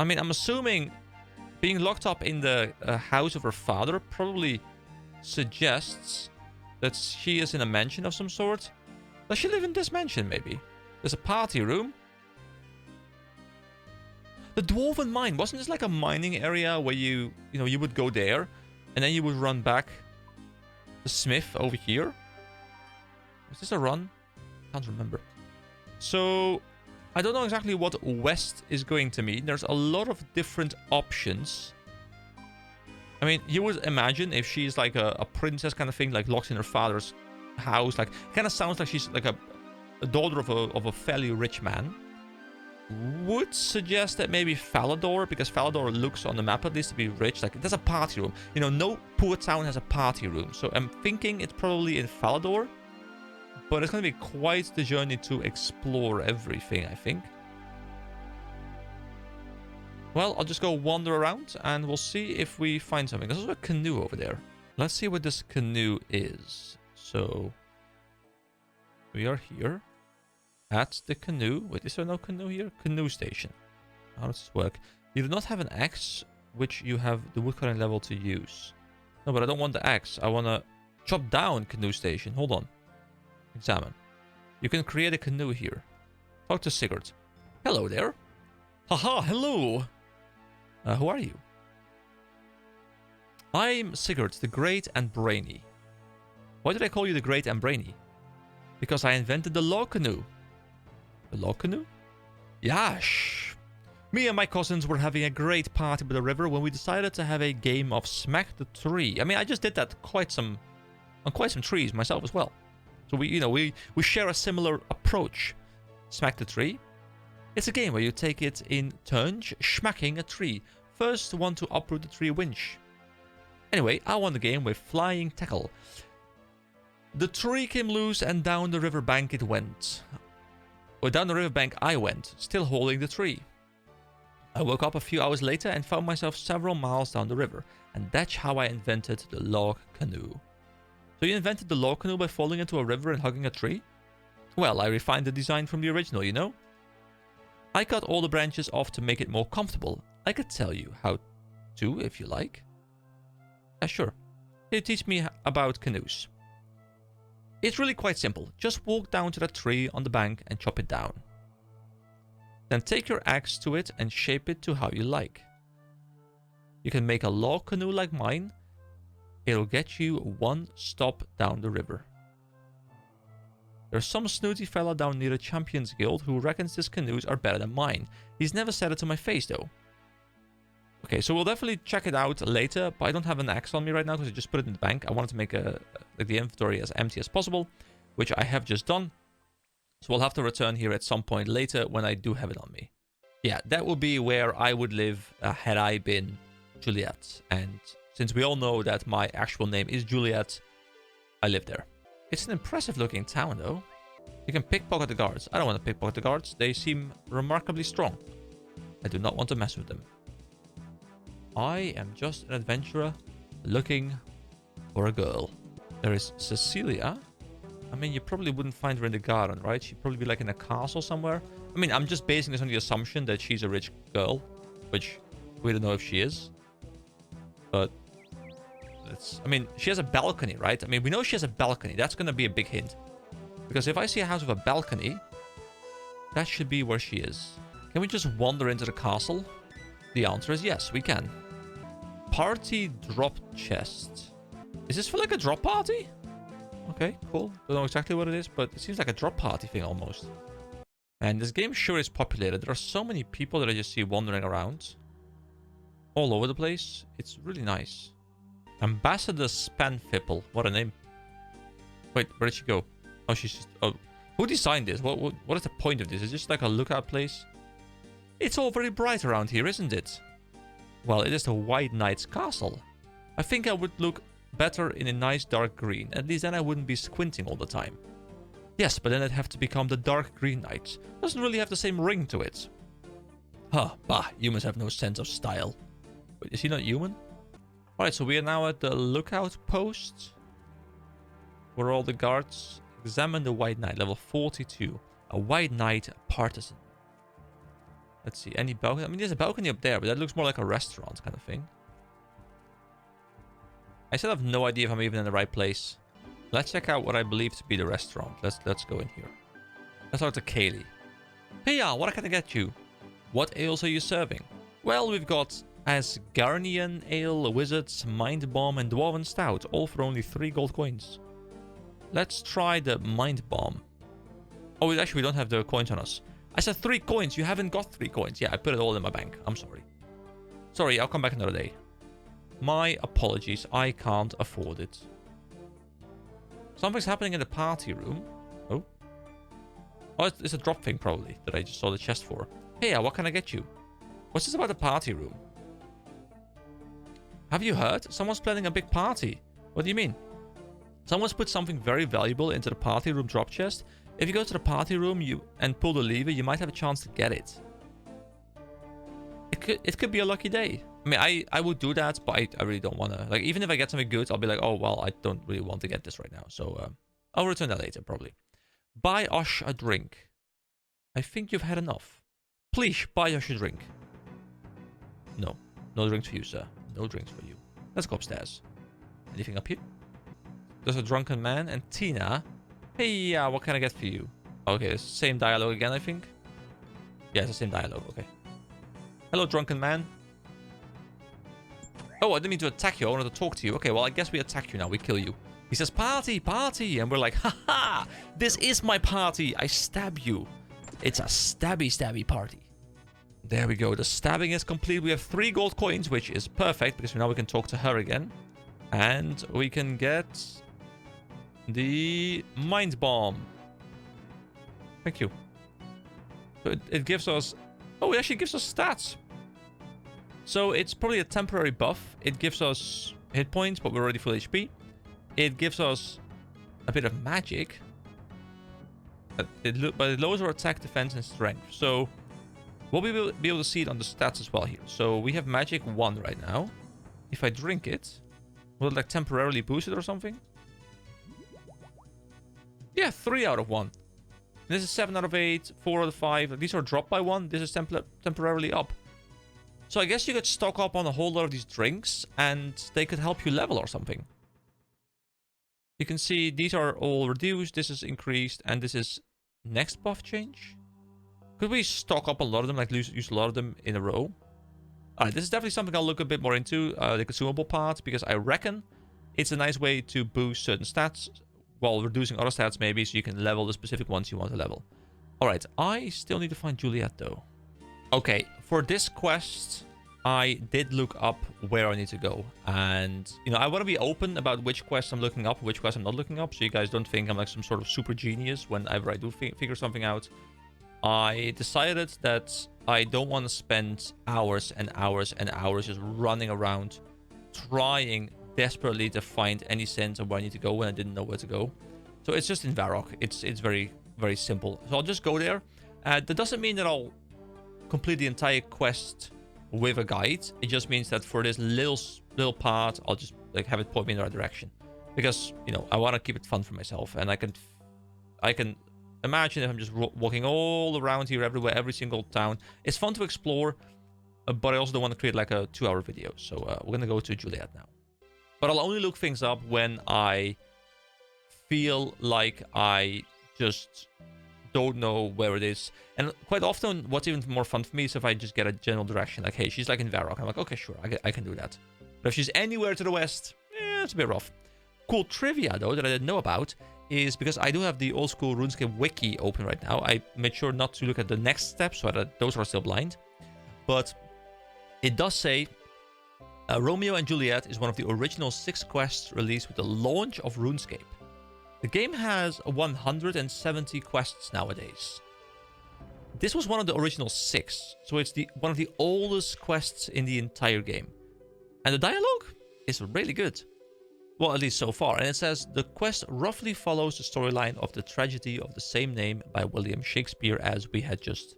I mean, I'm assuming being locked up in the house of her father probably suggests that she is in a mansion of some sort. Does she live in this mansion, maybe? There's a party room. The Dwarven Mine, wasn't this like a mining area where you would go there and then you would run back the Smith over here? Is this a run? Can't remember. So, I don't know exactly what west is going to mean. There's a lot of different options. I mean, you would imagine if she's like a princess kind of thing, like locked in her father's house, like kind of sounds like she's like a daughter of a fairly rich man. Would suggest that maybe Falador, because Falador looks on the map at least to be rich. Like, there's a party room. You know, no poor town has a party room. So I'm thinking it's probably in Falador. But it's going to be quite the journey to explore everything, I think. Well, I'll just go wander around and we'll see if we find something. There's also a canoe over there. Let's see what this canoe is. So, we are here. At the canoe. Wait, is there no canoe here? Canoe station. How does this work? You do not have an axe, which you have the woodcutting level to use. No, but I don't want the axe. I want to chop down canoe station. Hold on. Examine. You can create a canoe here. Talk to Sigurd. Hello there. Haha, hello. Who are you? I'm Sigurd, the Great and Brainy. Why did I call you the Great and Brainy? Because I invented the log canoe. The log canoe? Yash! Me and my cousins were having a great party by the river when we decided to have a game of Smack the Tree. I mean, I just did that on quite some trees myself as well. So we share a similar approach. Smack the Tree. It's a game where you take it in turns, smacking a tree. First one to uproot the tree wins. Anyway, I won the game with flying tackle. The tree came loose and down the riverbank it went. Or down the riverbank I went, still holding the tree. I woke up a few hours later and found myself several miles down the river. And that's how I invented the log canoe. So you invented the log canoe by falling into a river and hugging a tree? Well, I refined the design from the original, you know? I cut all the branches off to make it more comfortable. I could tell you how to, if you like. Yeah, sure. Can you teach me about canoes? It's really quite simple. Just walk down to that tree on the bank and chop it down. Then take your axe to it and shape it to how you like. You can make a log canoe like mine. It'll get you one stop down the river. There's some snooty fella down near the Champions Guild who reckons his canoes are better than mine. He's never said it to my face though. Okay, so we'll definitely check it out later, but I don't have an axe on me right now because I just put it in the bank. I wanted to make the inventory as empty as possible, which I have just done. So we'll have to return here at some point later when I do have it on me. Yeah, that would be where I would live had I been Juliet. And since we all know that my actual name is Juliet, I live there. It's an impressive looking town though. You can pickpocket the guards. I don't want to pickpocket the guards. They seem remarkably strong. I do not want to mess with them. I am just an adventurer looking for a girl. There is Cecilia. I mean, you probably wouldn't find her in the garden, right? She'd probably be like in a castle somewhere. I mean, I'm just basing this on the assumption that she's a rich girl, which we don't know if she is. But I mean, she has a balcony, right? I mean, we know she has a balcony. That's going to be a big hint. Because if I see a house with a balcony, that should be where she is. Can we just wander into the castle? The answer is yes, we can. Party drop chest. Is this for like a drop party? Okay, cool. Don't know exactly what it is, but it seems like a drop party thing almost. And this game sure is populated. There are so many people that I just see wandering around. All over the place. It's really nice. Ambassador Spanfipple. What a name. Wait, where did she go? Oh, she's just... Oh, who designed this? What is the point of this? Is it just like a lookout place? It's all very bright around here, isn't it? Well, it is the White Knight's castle. I think I would look better in a nice dark green. At least then I wouldn't be squinting all the time. Yes, but then I'd have to become the Dark Green Knight. Doesn't really have the same ring to it. Huh, bah, humans have no sense of style. Wait, is he not human? Alright, so we are now at the lookout post. Where all the guards examine the White Knight, level 42. A White Knight partisan. Let's see, any balcony? I mean, there's a balcony up there, but that looks more like a restaurant kind of thing. I still have no idea if I'm even in the right place. Let's check out what I believe to be the restaurant. Let's go in here. Let's talk to Kaylee. Hey, what can I get you? What ales are you serving? Well, we've got Asgarnian Ale, Wizard's, Mind Bomb, and Dwarven Stout, all for only 3 gold coins. Let's try the Mind Bomb. Oh, actually, we don't have the coins on us. I said 3 coins. You haven't got 3 coins. Yeah, I put it all in my bank. I'm sorry. Sorry, I'll come back another day. My apologies. I can't afford it. Something's happening in the party room. Oh. Oh, it's a drop thing, probably, that I just saw the chest for. Hey, what can I get you? What's this about the party room? Have you heard? Someone's planning a big party. What do you mean? Someone's put something very valuable into the party room drop chest. If you go to the party room and pull the lever, you might have a chance to get it. It could be a lucky day. I mean, I would do that, but I really don't want to. Like, even if I get something good, I'll be like, oh, well, I don't really want to get this right now. So, I'll return that later, probably. Buy Osh a drink. I think you've had enough. Please, buy Osh a drink. No. No drinks for you, sir. No drinks for you. Let's go upstairs. Anything up here? There's a drunken man and Tina. Hey, what can I get for you? Okay, it's the same dialogue again, I think. Yeah, it's the same dialogue. Okay. Hello, drunken man. Oh, I didn't mean to attack you. I wanted to talk to you. Okay, well, I guess we attack you now. We kill you. He says, party, party. And we're like, haha, this is my party. I stab you. It's a stabby party. There we go. The stabbing is complete. We have 3 gold coins, which is perfect because now we can talk to her again. And we can get the Mind Bomb. Thank you. So it gives us... Oh, it actually gives us stats. So it's probably a temporary buff. It gives us hit points, but we're already full HP. It gives us a bit of magic. But it lowers our attack, defense, and strength. So we'll be able to see it on the stats as well here. So we have magic 1 right now. If I drink it, will it like temporarily boost it or something? Yeah, 3 out of 1. This is 7 out of 8, 4 out of 5. These are dropped by 1. This is temporarily up. So I guess you could stock up on a whole lot of these drinks, and they could help you level or something. You can see these are all reduced, this is increased, and this is next buff change. Could we stock up a lot of them, like use a lot of them in a row? Alright, this is definitely something I'll look a bit more into, the consumable part, because I reckon it's a nice way to boost certain stats while reducing other stats maybe, so you can level the specific ones you want to level. Alright, I still need to find Juliet though. Okay, for this quest, I did look up where I need to go. And, you know, I want to be open about which quests I'm looking up, which quests I'm not looking up, so you guys don't think I'm like some sort of super genius whenever I do figure something out. I decided that I don't want to spend hours and hours and hours just running around trying desperately to find any sense of where I need to go when I didn't know where to go. So it's just in Varrock. It's very, very simple. So I'll just go there. That doesn't mean that I'll complete the entire quest with a guide. It just means that for this little part, I'll just like have it point me in the right direction, because you know I want to keep it fun for myself, and I can imagine if I'm just walking all around here, everywhere, every single town. It's fun to explore, but I also don't want to create like a 2-hour video. So we're gonna go to Juliet now, but I'll only look things up when I feel like I just don't know where it is. And quite often what's even more fun for me is if I just get a general direction, like hey, she's like in Varrock, I'm like okay, sure, I can do that. But if she's anywhere to the west, it's a bit rough. Cool trivia though that I didn't know about is because I do have the Old School Runescape wiki open right now. I made sure not to look at the next steps, so that those are still blind, but it does say Romeo and Juliet is one of the original 6 quests released with the launch of RuneScape. The game has 170 quests nowadays. This was one of the original 6, so it's one of the oldest quests in the entire game. And the dialogue is really good. Well, at least so far. And it says, the quest roughly follows the storyline of the tragedy of the same name by William Shakespeare, as we had just,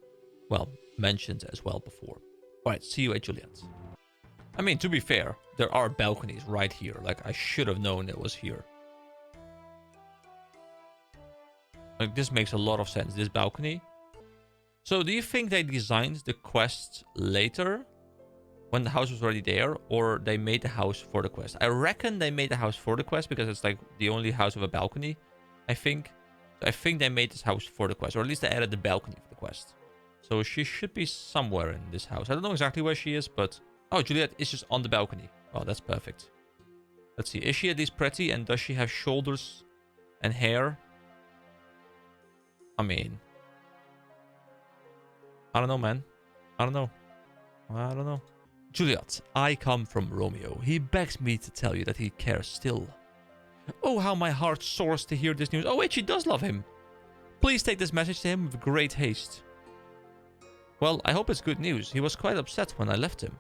well, mentioned as well before. Alright, see you at Juliet. I mean, to be fair, there are balconies right here. Like, I should have known it was here. Like, this makes a lot of sense, this balcony. So, do you think they designed the quest later, when the house was already there, or they made the house for the quest? I reckon they made the house for the quest, because it's like the only house with a balcony, I think. So I think they made this house for the quest, or at least they added the balcony for the quest. So she should be somewhere in this house. I don't know exactly where she is, but... Oh, Juliet is just on the balcony. Oh, that's perfect. Let's see, is she at least pretty, and does she have shoulders and hair? I mean... I don't know, man. I don't know. Juliet, I come from Romeo. He begs me to tell you that he cares still. Oh, how my heart soars to hear this news. Oh, wait, she does love him. Please take this message to him with great haste. Well, I hope it's good news. He was quite upset when I left him.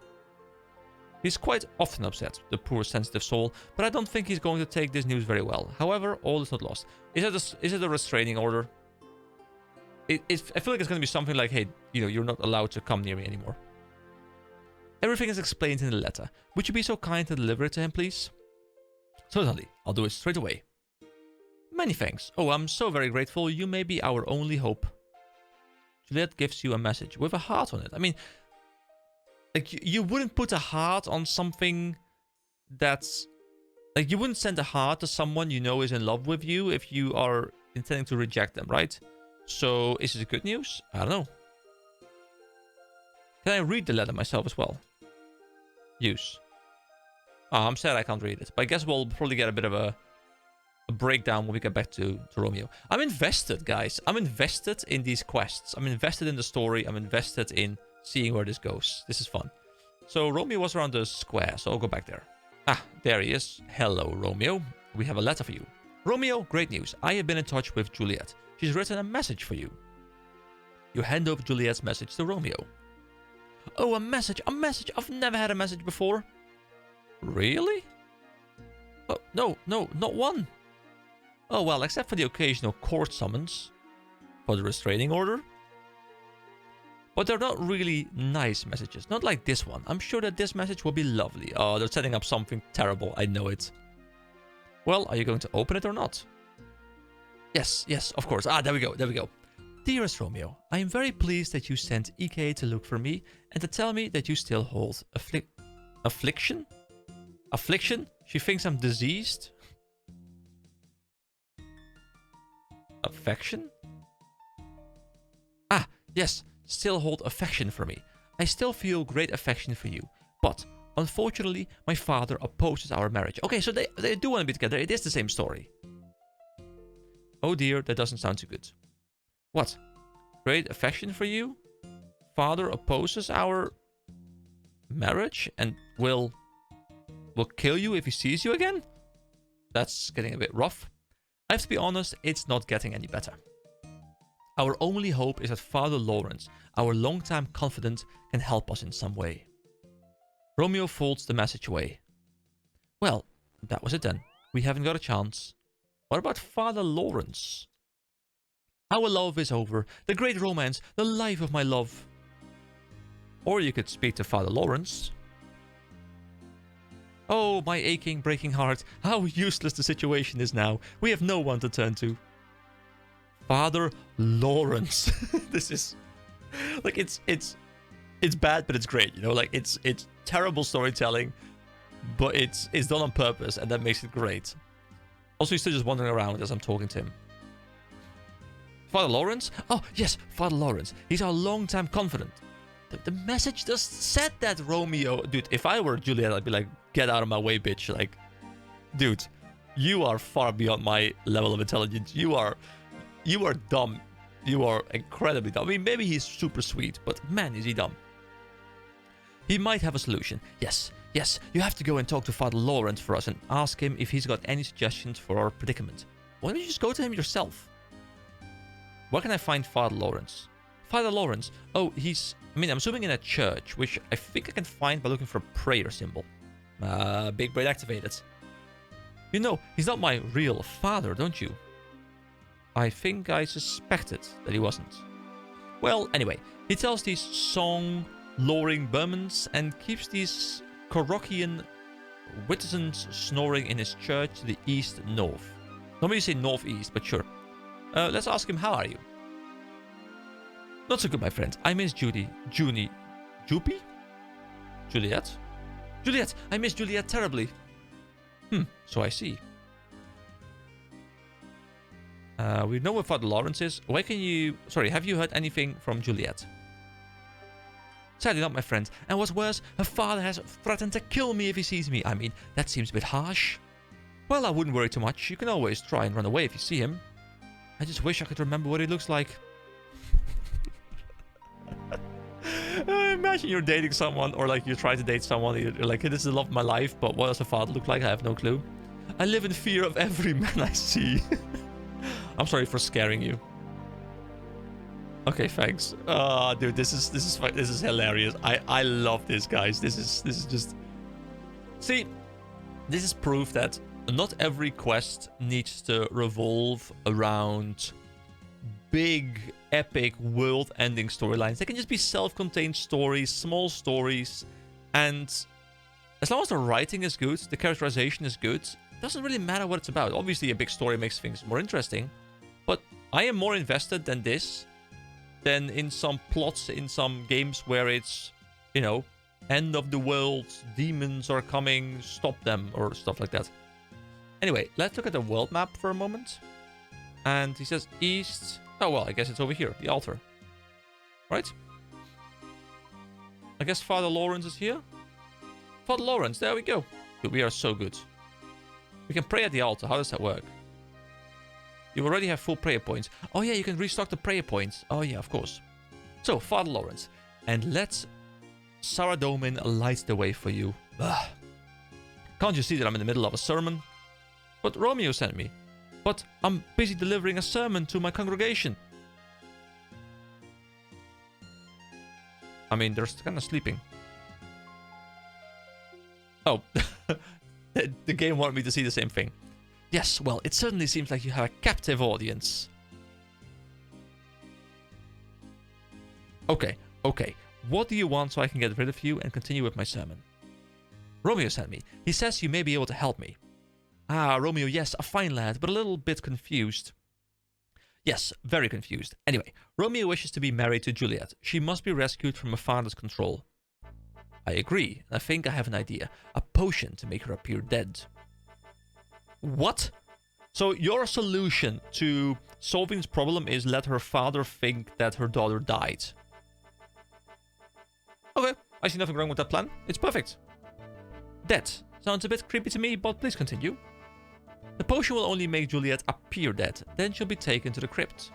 He's quite often upset, the poor sensitive soul, but I don't think he's going to take this news very well. However, all is not lost. Is it a restraining order? I feel like it's going to be something like, hey, you know, you're not allowed to come near me anymore. Everything is explained in the letter. Would you be so kind to deliver it to him, please? Certainly. I'll do it straight away. Many thanks. Oh, I'm so very grateful. You may be our only hope. Juliet gives you a message with a heart on it. I mean, like, you wouldn't put a heart on something that's... Like, you wouldn't send a heart to someone you know is in love with you if you are intending to reject them, right? So, is it good news? I don't know. Can I read the letter myself as well? Use. Oh, I'm sad I can't read it. But I guess we'll probably get a bit of a breakdown when we get back to Romeo. I'm invested, guys. I'm invested in these quests. I'm invested in the story. I'm invested in seeing where this goes. This is fun. So Romeo was around the square, so I'll go back there. Ah, there he is. Hello, Romeo. We have a letter for you. Romeo, great news. I have been in touch with Juliet. She's written a message for you. You hand over Juliet's message to Romeo. Oh, a message. A message. I've never had a message before. Really? Oh, no, not one. Oh, well, except for the occasional court summons for the restraining order. But they're not really nice messages. Not like this one. I'm sure that this message will be lovely. Oh, they're setting up something terrible. I know it. Well, are you going to open it or not? Yes, of course. Ah, there we go. Dearest Romeo, I am very pleased that you sent EK to look for me and to tell me that you still hold affliction? Affliction? She thinks I'm diseased? Affection? Ah, yes, still hold affection for me. I still feel great affection for you, but unfortunately, my father opposes our marriage. Okay, so they do want to be together. It is the same story. Oh dear, that doesn't sound too good. What? Great affection for you? Father opposes our marriage and will kill you if he sees you again? That's getting a bit rough. I have to be honest, it's not getting any better. Our only hope is that Father Lawrence, our longtime confidant, can help us in some way. Romeo folds the message away. Well, that was it then. We haven't got a chance. What about Father Lawrence? Our love is over. The great romance, the life of my love. Or you could speak to Father Lawrence. Oh, my aching, breaking heart. How useless the situation is now. We have no one to turn to. Father Lawrence. This is... like, it's bad, but it's great, you know? Like, it's terrible storytelling, but it's done on purpose, and that makes it great. Also, he's still just wandering around as I'm talking to him. Father Lawrence? Oh, yes, Father Lawrence. He's our longtime confidant. The message just said that, Romeo. Dude, if I were Juliet, I'd be like, get out of my way, bitch. Like, dude, you are far beyond my level of intelligence. You are dumb. You are incredibly dumb. I mean, maybe he's super sweet, but man, is he dumb. He might have a solution. Yes, you have to go and talk to Father Lawrence for us and ask him if he's got any suggestions for our predicament. Why don't you just go to him yourself? Where can I find Father Lawrence? Father Lawrence? Oh, I'm assuming in a church, which I think I can find by looking for a prayer symbol. Big brain activated. You know, he's not my real father, don't you? I think I suspected that he wasn't. Well, anyway, he tells these song-luring Burmans and keeps these Korokian witizens snoring in his church to the east-north. Normally you say northeast, but sure. Let's ask him, how are you? Not so good, my friend. I miss Judy. Junie. Juppie? Juliet? Juliet! I miss Juliet terribly. So I see. We know where Father Lawrence is. Why can you... Sorry, have you heard anything from Juliet? Sadly not, my friend. And what's worse, her father has threatened to kill me if he sees me. I mean, that seems a bit harsh. Well, I wouldn't worry too much. You can always try and run away if you see him. I just wish I could remember what he looks like. Imagine you're dating someone, or like you try to date someone, you're like, hey, this is the love of my life, but what does her father look like? I have no clue. I live in fear of every man I see. I'm sorry for scaring you. Okay, thanks. Dude, this is hilarious. I love this, guys. This is just... See, this is proof that not every quest needs to revolve around big, epic, world-ending storylines. They can just be self-contained stories, small stories, and as long as the writing is good, the characterization is good, it doesn't really matter what it's about. Obviously, a big story makes things more interesting, but I am more invested than this, than in some plots in some games where it's, you know, end of the world, demons are coming, stop them, or stuff like that. Anyway, let's look at the world map for a moment. And he says east. Oh, well, I guess it's over here, the altar. Right? I guess Father Lawrence is here. Father Lawrence, there we go. Dude, we are so good. We can pray at the altar. How does that work? You already have full prayer points. Oh, yeah, you can restock the prayer points. Oh, yeah, of course. So, Father Lawrence. And let Saradomin light the way for you. Ugh. Can't you see that I'm in the middle of a sermon? But Romeo sent me. But I'm busy delivering a sermon to my congregation. I mean, they're kind of sleeping. Oh, the game wanted me to see the same thing. Yes, well, it certainly seems like you have a captive audience. Okay. What do you want so I can get rid of you and continue with my sermon? Romeo sent me. He says you may be able to help me. Ah, Romeo, yes, a fine lad, but a little bit confused. Yes, very confused. Anyway, Romeo wishes to be married to Juliet. She must be rescued from her father's control. I agree, and I think I have an idea. A potion to make her appear dead. What? So your solution to solving this problem is let her father think that her daughter died. Okay, I see nothing wrong with that plan. It's perfect. Dead. Sounds a bit creepy to me, but please continue. The potion will only make Juliet appear dead. Then she'll be taken to the crypt.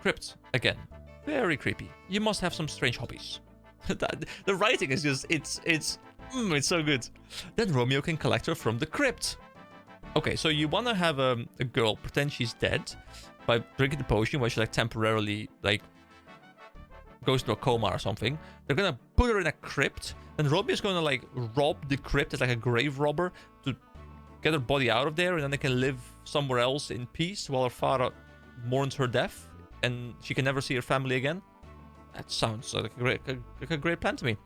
Crypt, again. Very creepy. You must have some strange hobbies. The writing is just, it's so good. Then Romeo can collect her from the crypt. Okay, so you want to have a girl pretend she's dead by drinking the potion where she like temporarily like goes into a coma or something. They're gonna put her in a crypt, and Romeo's gonna like rob the crypt as like a grave robber to get her body out of there, and then they can live somewhere else in peace while her father mourns her death, and she can never see her family again. That sounds like a great plan to me.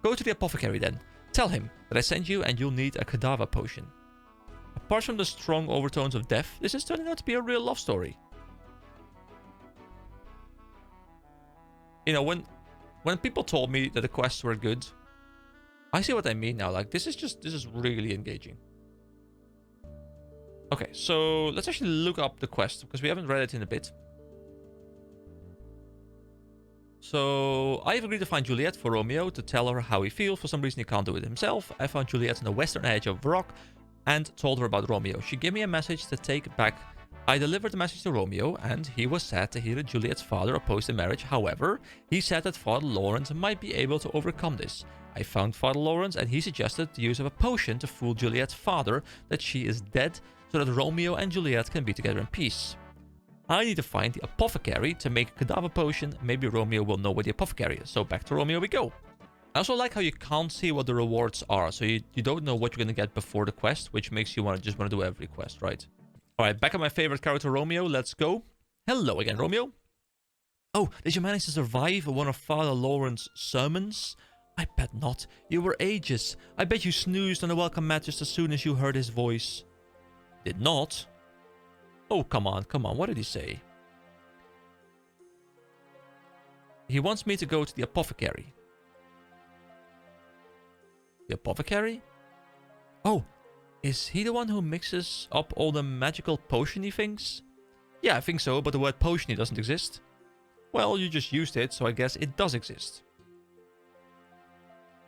Go to the apothecary then. Tell him that I sent you and you'll need a cadaver potion. Apart from the strong overtones of death, this is turning out to be a real love story. You know, when people told me that the quests were good, I see what I mean now. Like, this is really engaging. Okay, so let's actually look up the quest, because we haven't read it in a bit. So, I have agreed to find Juliet for Romeo to tell her how he feels. For some reason, he can't do it himself. I found Juliet on the western edge of the rock and told her about Romeo. She gave me a message to take back. I delivered the message to Romeo, and he was sad to hear that Juliet's father opposed the marriage. However, he said that Father Lawrence might be able to overcome this. I found Father Lawrence, and he suggested the use of a potion to fool Juliet's father that she is dead, so that Romeo and Juliet can be together in peace. I need to find the apothecary to make a cadaver potion. Maybe Romeo will know where the apothecary is. So back to Romeo we go. I also like how you can't see what the rewards are. So you don't know what you're going to get before the quest, which makes you just want to do every quest, right? Alright, back at my favorite character, Romeo. Let's go. Hello again, Romeo. Oh, did you manage to survive one of Father Lawrence's sermons? I bet not. You were ages. I bet you snoozed on the welcome mat just as soon as you heard his voice. Did not? Oh, come on. What did he say? He wants me to go to the apothecary. The apothecary? Oh, is he the one who mixes up all the magical potion-y things? Yeah, I think so, but the word potion-y doesn't exist. Well, you just used it, so I guess it does exist.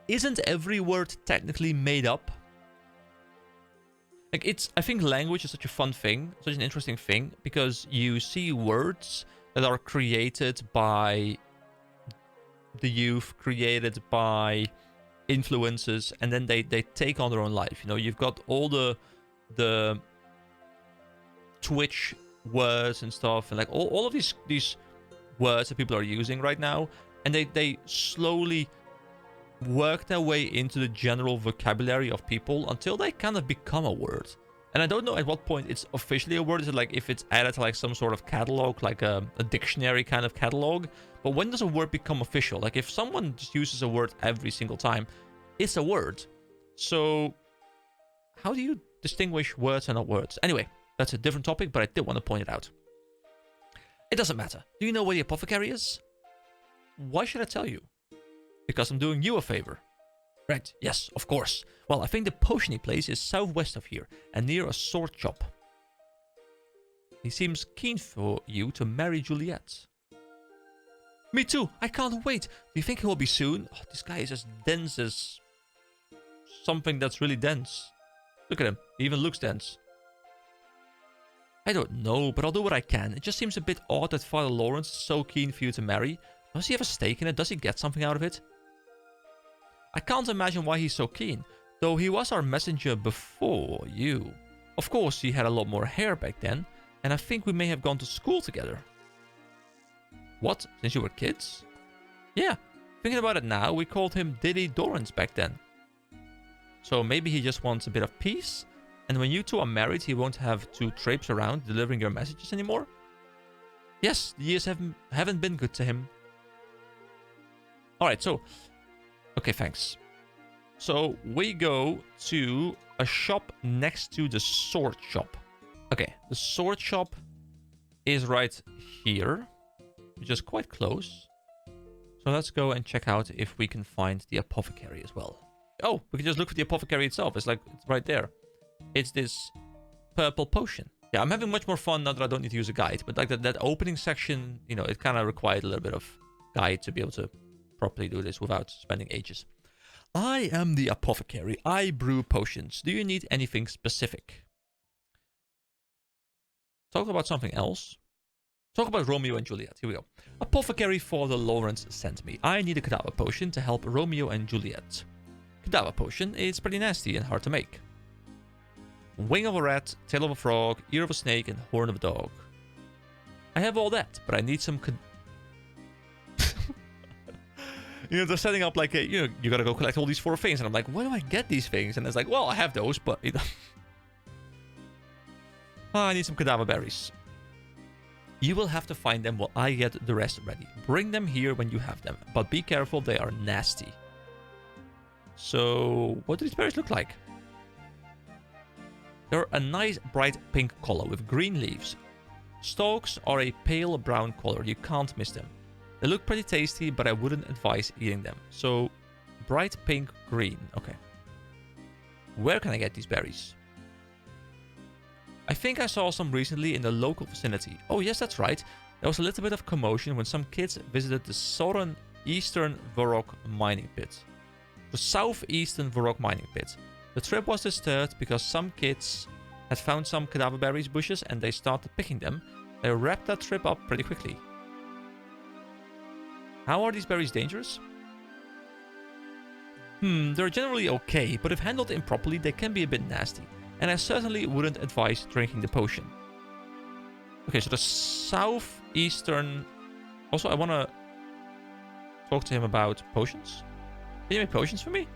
Isn't every word technically made up? Like, I think language is such a fun thing, such an interesting thing, because you see words that are created by the youth, created by influences, and then they take on their own life. You know, you've got all the Twitch words and stuff, and like all of these words that people are using right now, and they slowly work their way into the general vocabulary of people until they kind of become a word. And I don't know at what point it's officially a word. Is it like if it's added to like some sort of catalog, like a dictionary kind of catalog? But when does a word become official? Like if someone just uses a word every single time, it's a word. So how do you distinguish words and not words? Anyway, that's a different topic, but I did want to point it out. It doesn't matter. Do you know where the apothecary is? Why should I tell you? Because I'm doing you a favor. Right, yes, of course. Well, I think the potion-y place is southwest of here and near a sword shop. He seems keen for you to marry Juliet. Me too, I can't wait. Do you think he will be soon? Oh, this guy is as dense as something that's really dense. Look at him, he even looks dense. I don't know, but I'll do what I can. It just seems a bit odd that Father Lawrence is so keen for you to marry. Does he have a stake in it? Does he get something out of it? I can't imagine why he's so keen, though he was our messenger before you. Of course, he had a lot more hair back then, and I think we may have gone to school together. What? Since you were kids? Yeah, thinking about it now, we called him Diddy Dorrance back then. So maybe he just wants a bit of peace, and when you two are married, he won't have to traipse around delivering your messages anymore? Yes, the years haven't been good to him. Alright, so... Okay, thanks. So, we go to a shop next to the sword shop. Okay, the sword shop is right here, which is quite close. So let's go and check out if we can find the apothecary as well. Oh, we can just look for the apothecary itself. It's like, it's right there. It's this purple potion. Yeah, I'm having much more fun now that I don't need to use a guide. But like that opening section, you know, it kind of required a little bit of guide to be able to properly do this without spending ages. I am the apothecary. I brew potions. Do you need anything specific? Talk about something else. Talk about Romeo and Juliet. Here we go. Apothecary Father Lawrence sent me. I need a cadaver potion to help Romeo and Juliet. Cadaver potion is pretty nasty and hard to make. Wing of a rat, tail of a frog, ear of a snake, and horn of a dog. I have all that, but I need some... You know, they're setting up like a, you know, you gotta go collect all these 4 things. And I'm like, where do I get these things? And it's like, well, I have those, but, you know. I need some cadaver berries. You will have to find them while I get the rest ready. Bring them here when you have them, but be careful, they are nasty. So, what do these berries look like? They're a nice bright pink color with green leaves. Stalks are a pale brown color, you can't miss them. They look pretty tasty, but I wouldn't advise eating them. So, bright pink green, okay. Where can I get these berries? I think I saw some recently in the local vicinity. Oh yes, that's right. There was a little bit of commotion when some kids visited the southeastern Varrock mining pit. The southeastern Varrock mining pit. The trip was disturbed because some kids had found some cadaver berries bushes and they started picking them. They wrapped that trip up pretty quickly. How are these berries dangerous? They're generally okay, but if handled improperly, they can be a bit nasty. And I certainly wouldn't advise drinking the potion. Okay, so the southeastern... Also, I want to talk to him about potions. Can you make potions for me?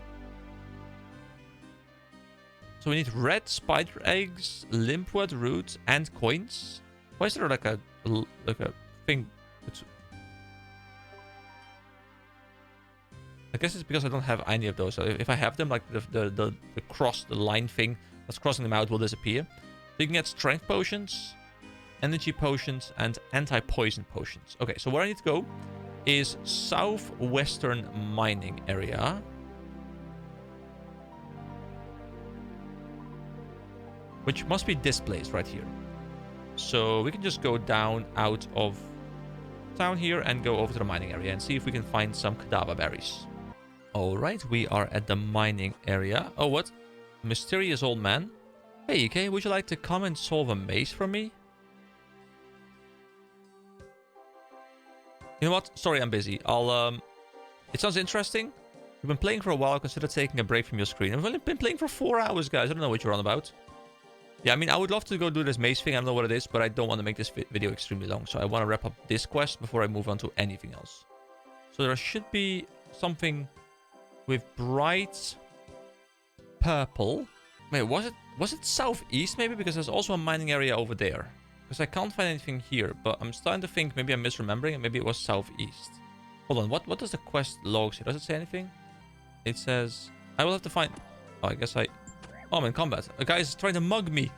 So we need red spider eggs, limpwood root, and coins. Why is there like a thing? I guess it's because I don't have any of those. So if I have them, like the cross, the line thing that's crossing them out will disappear. So you can get strength potions, energy potions, and anti-poison potions. Okay, so where I need to go is southwestern mining area. Which must be this place right here. So we can just go down out of town here and go over to the mining area and see if we can find some cadaver berries. Alright, we are at the mining area. Oh, what? Mysterious old man. Hey, okay, would you like to come and solve a maze for me? You know what? Sorry, I'm busy. It sounds interesting. You've been playing for a while. Consider taking a break from your screen. I've only been playing for 4 hours, guys. I don't know what you're on about. Yeah, I mean, I would love to go do this maze thing. I don't know what it is, but I don't want to make this video extremely long. So I want to wrap up this quest before I move on to anything else. So there should be something with bright purple. Wait, was it southeast maybe? Because there's also a mining area over there. Because I can't find anything here, but I'm starting to think maybe I'm misremembering and maybe it was southeast. Hold on, what does the quest log say? Does it say anything? It says, I will have to find... Oh, I guess Oh, I'm in combat. A guy is trying to mug me.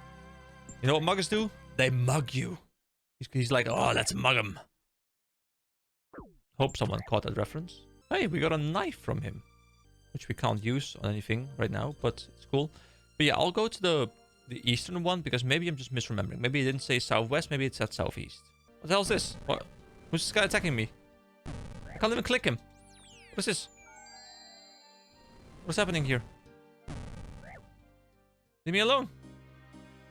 You know what muggers do? They mug you. He's like, oh, let's mug him. Hope someone caught that reference. Hey, we got a knife from him. Which we can't use on anything right now, but it's cool. But yeah, I'll go to the eastern one because maybe I'm just misremembering. Maybe it didn't say southwest, maybe it said southeast. What the hell is this? What? Who's this guy attacking me? I can't even click him. What's this? What's happening here? Leave me alone.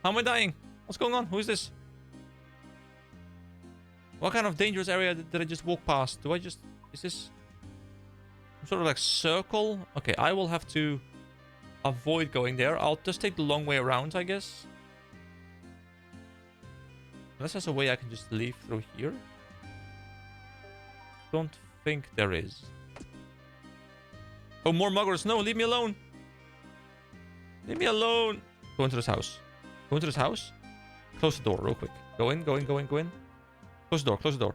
How am I dying? What's going on? Who is this? What kind of dangerous area did I just walk past? Do I just... Is this... some sort of like circle? Okay, I will have to avoid going there. I'll just take the long way around, I guess. Unless there's a way I can just leave through here. Don't think there is. Oh, more muggers. No, leave me alone. Leave me alone. Go into this house. Go into this house. Close the door real quick. Go in, go in, go in, go in. Close the door, close the door.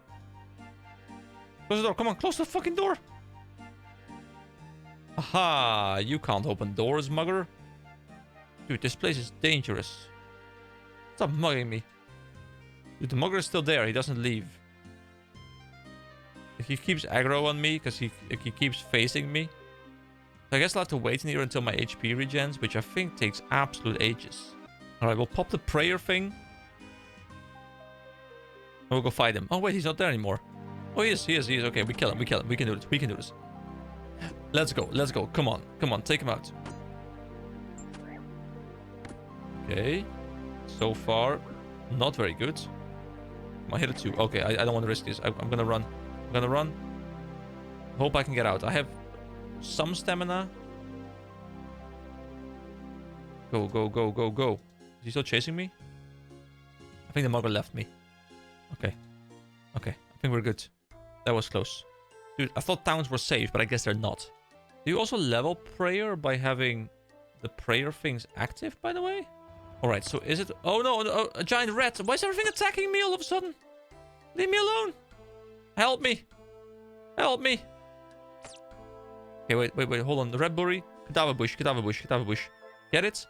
Close the door, come on, close the fucking door. Aha, you can't open doors, mugger. Dude, this place is dangerous. Stop mugging me. Dude, the Mugger is still there. He doesn't leave. He keeps aggro on me because he keeps facing me. So I guess I'll have to wait in here until my HP regens, which I think takes absolute ages. Alright, we'll pop the prayer thing. And we'll go fight him. Oh, wait, he's not there anymore. Oh, he is. Okay, we kill him. We can do this. We can do this. Let's go. Come on. Take him out. Okay. So far, not very good. I hit it too. Okay, I don't want to risk this. I'm gonna run. Hope I can get out. I have some stamina. Go. Is he still chasing me? I think the Mugger left me. Okay. I think we're good. That was close. Dude, I thought towns were safe, but I guess they're not. Do you also level prayer by having the prayer things active, by the way? Alright, so is it... Oh no, a giant rat. Why is everything attacking me all of a sudden? Leave me alone. Help me. Okay, wait, hold on. The red berry. Cadaver bush. Get it?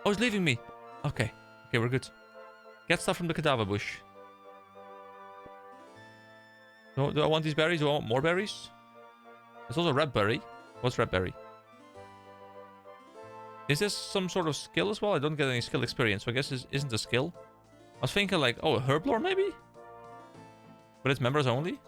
Oh, it's leaving me. Okay, we're good. Get stuff from the cadaver bush. No, do I want these berries? Do I want more berries? There's also red berry. What's red berry? Is this some sort of skill as well? I don't get any skill experience, so I guess this isn't a skill. I was thinking like, oh, a herblore maybe? But it's members only?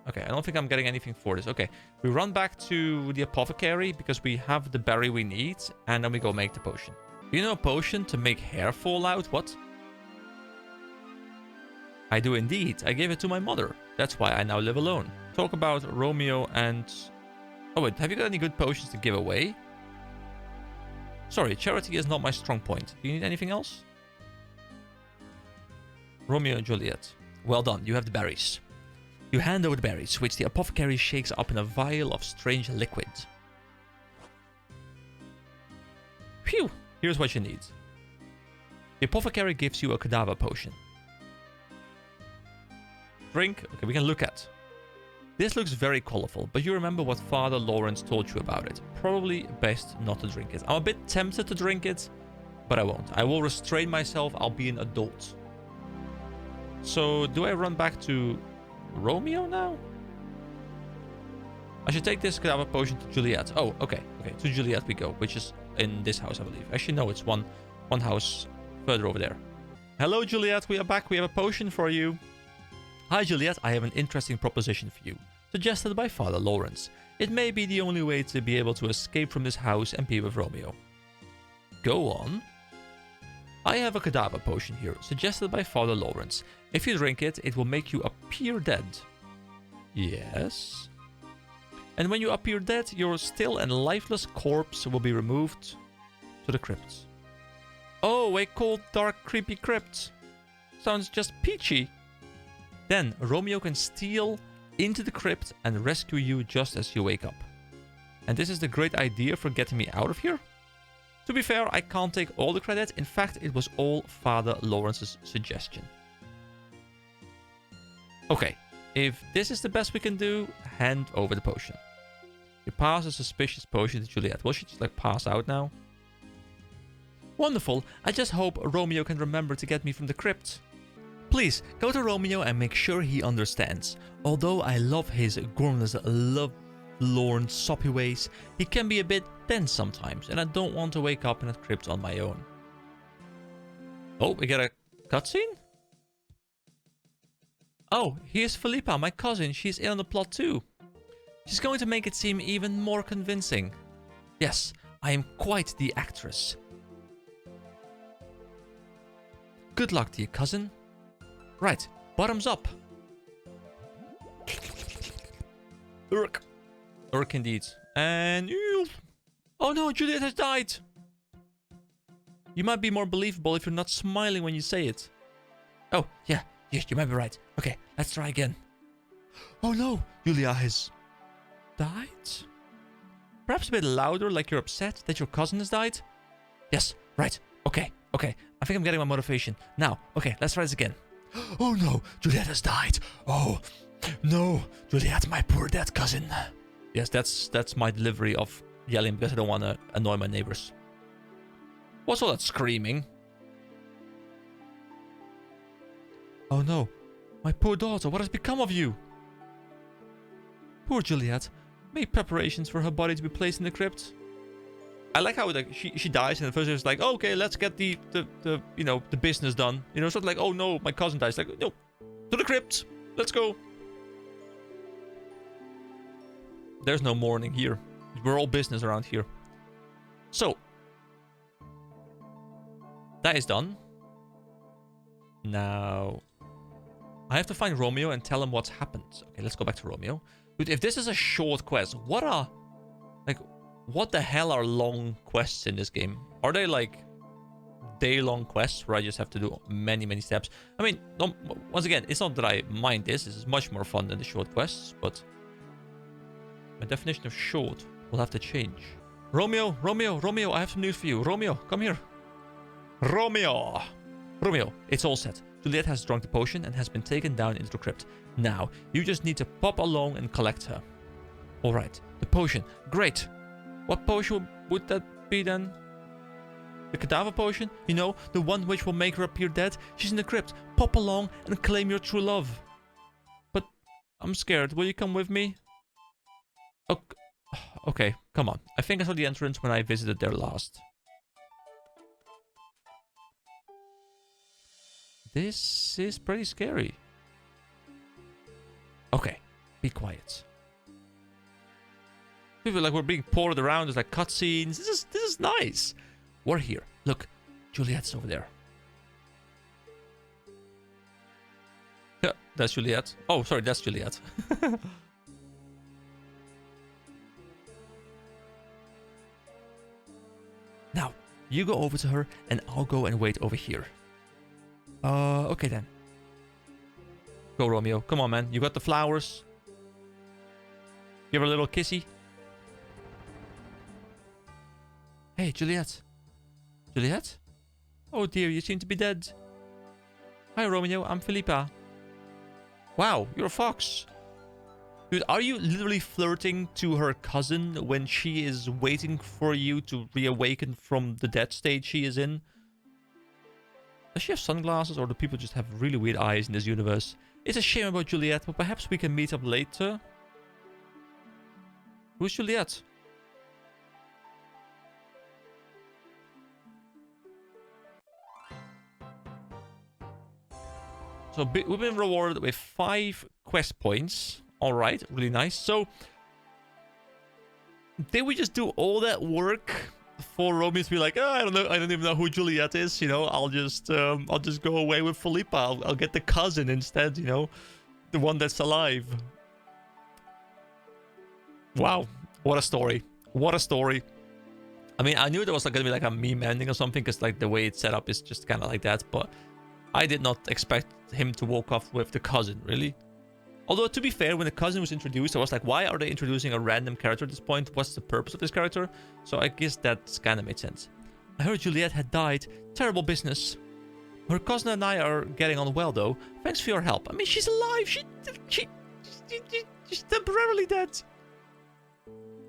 Okay, I don't think I'm getting anything for this. Okay, we run back to the apothecary because we have the berry we need, and then we go make the potion. You know a potion to make hair fall out? What? I do indeed. I gave it to my mother. That's why I now live alone. Talk about Romeo and... Oh wait, have you got any good potions to give away? Sorry, charity is not my strong point. Do you need anything else? Romeo and Juliet. Well done, you have the berries. You hand over the berries, which the apothecary shakes up in a vial of strange liquid. Phew! Here's what you need. The apothecary gives you a cadaver potion. Drink. Okay, we can look at. This looks very colorful, but you remember what Father Lawrence told you about it. Probably best not to drink it. I'm a bit tempted to drink it, but I won't. I will restrain myself. I'll be an adult. So, do I run back to Romeo now? I should take this cadaver potion to Juliet. Oh, okay. To Juliet we go, which is in this house, I believe. Actually, no, it's one house further over there. Hello, Juliet. We are back. We have a potion for you. Hi, Juliet. I have an interesting proposition for you, suggested by Father Lawrence. It may be the only way to be able to escape from this house and be with Romeo. Go on. I have a cadaver potion here, suggested by Father Lawrence. If you drink it, it will make you appear dead. Yes. And when you appear dead, your still and lifeless corpse will be removed to the crypt. Oh, a cold, dark, creepy crypt. Sounds just peachy. Then Romeo can steal into the crypt and rescue you just as you wake up. And this is the great idea for getting me out of here? To be fair, I can't take all the credit. In fact, it was all Father Lawrence's suggestion. Okay, if this is the best we can do, hand over the potion. You pass a suspicious potion to Juliet. Will she just like pass out now? Wonderful. I just hope Romeo can remember to get me from the crypt. Please, go to Romeo and make sure he understands. Although I love his gormless, love-lorn, soppy ways, he can be a bit dense sometimes, and I don't want to wake up in a crypt on my own. Oh, we get a cutscene? Oh, here's Philippa, my cousin. She's in on the plot too. She's going to make it seem even more convincing. Yes, I am quite the actress. Good luck to you, cousin. Right, bottoms up. Urk. Urk indeed. And... Oh no, Juliet has died. You might be more believable if you're not smiling when you say it. Oh, yeah. Yes, you might be right. Okay, let's try again. Oh no, Julia has died? Perhaps a bit louder, like you're upset that your cousin has died? Yes, right. Okay. I think I'm getting my motivation. Now, okay, let's try this again. Oh no, Juliet has died. Oh, no, Juliet, my poor dead cousin. Yes, that's my delivery of yelling because I don't want to annoy my neighbors. What's all that screaming? Oh no, my poor daughter, what has become of you? Poor Juliet made preparations for her body to be placed in the crypt. I like how like she dies and the first it's like, oh, okay, let's get the you know, the business done. You know, sort of like, oh no, my cousin dies. Like, no, to the crypt, let's go. There's no mourning here. We're all business around here. So that is done. Now I have to find Romeo and tell him what's happened. Okay, let's go back to Romeo. Dude, if this is a short quest, what the hell are long quests in this game? Are they like day-long quests where I just have to do many steps? I mean, once again, it's not that I mind this. This is much more fun than the short quests, but my definition of short will have to change. Romeo, I have some news for you. Romeo, come here. Romeo, it's all set. Juliet has drunk the potion and has been taken down into the crypt. Now, you just need to pop along and collect her. Alright, the potion. Great. What potion would that be then? The cadaver potion? You know, the one which will make her appear dead? She's in the crypt. Pop along and claim your true love. But I'm scared. Will you come with me? Okay, come on. I think I saw the entrance when I visited there last. This is pretty scary. Okay, be quiet. We feel like we're being poured around. There's like cutscenes. This is nice. We're here. Look, Juliet's over there. Yeah, that's Juliet. Oh, sorry, that's Juliet. Now, you go over to her, and I'll go and wait over here. Okay then. Go, Romeo. Come on, man. You got the flowers. Give her a little kissy. Hey, Juliet. Juliet? Oh dear, you seem to be dead. Hi, Romeo. I'm Philippa. Wow, you're a fox. Dude, are you literally flirting to her cousin when she is waiting for you to reawaken from the dead state she is in? Does she have sunglasses, or do people just have really weird eyes in this universe? It's a shame about Juliet, but perhaps we can meet up later. Who's Juliet? So we've been rewarded with 5 quest points. Alright, really nice. So, did we just do all that work for Romeo to be like, oh, I don't know, I don't even know who Juliet is, you know, I'll just go away with Philippa. I'll get the cousin instead, you know, the one that's alive. Wow, what a story. What a story. I mean, I knew there was like gonna be like a meme ending or something, because like the way it's set up is just kind of like that, but I did not expect him to walk off with the cousin, really. Although, to be fair, when the cousin was introduced, I was like, why are they introducing a random character at this point? What's the purpose of this character? So I guess that kind of made sense. I heard Juliet had died. Terrible business. Her cousin and I are getting on well, though. Thanks for your help. I mean, she's alive. She's temporarily dead.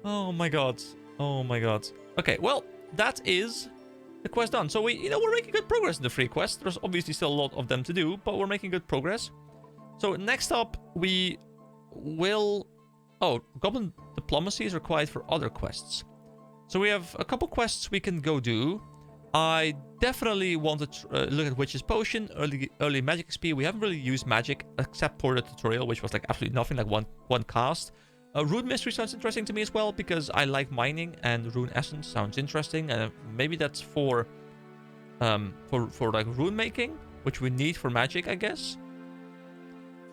Oh my god. Oh my god. Okay, well, that is the quest done. So we're making good progress in the free quest. There's obviously still a lot of them to do, but we're making good progress. So next up, we will... Oh, Goblin Diplomacy is required for other quests. So we have a couple quests we can go do. I definitely want to look at Witch's Potion, early magic XP. We haven't really used magic except for the tutorial, which was like absolutely nothing, like one cast. Rune Mystery sounds interesting to me as well, because I like mining, and Rune Essence sounds interesting. And maybe that's for like rune making, which we need for magic, I guess.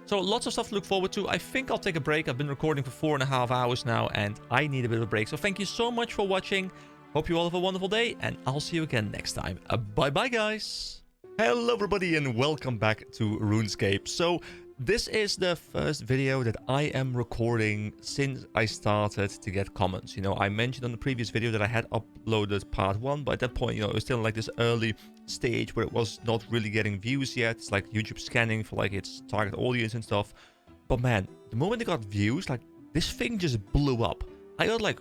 So lots of stuff to look forward to. I think I'll take a break. I've been recording for 4.5 hours now, and I need a bit of a break. So thank you so much for watching. Hope you all have a wonderful day, and I'll see you again next time. Bye-bye, guys. Hello, everybody, and welcome back to RuneScape. So this is the first video that I am recording since I started to get comments. You know, I mentioned on the previous video that I had uploaded part 1, but at that point, you know, it was still like this early stage where it was not really getting views yet. It's like YouTube scanning for like its target audience and stuff. But man, the moment it got views, like this thing just blew up. I got like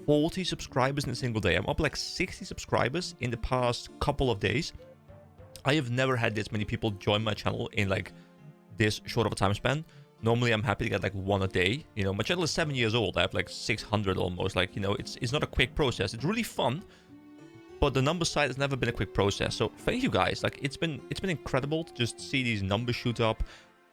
40 subscribers in a single day. I'm up like 60 subscribers in the past couple of days. I have never had this many people join my channel in like this short of a time span. Normally, I'm happy to get like one a day. You know, my channel is 7 years old. I have like 600 almost. Like, you know, it's not a quick process. It's really fun, but the number side has never been a quick process. So thank you guys. Like, it's been incredible to just see these numbers shoot up,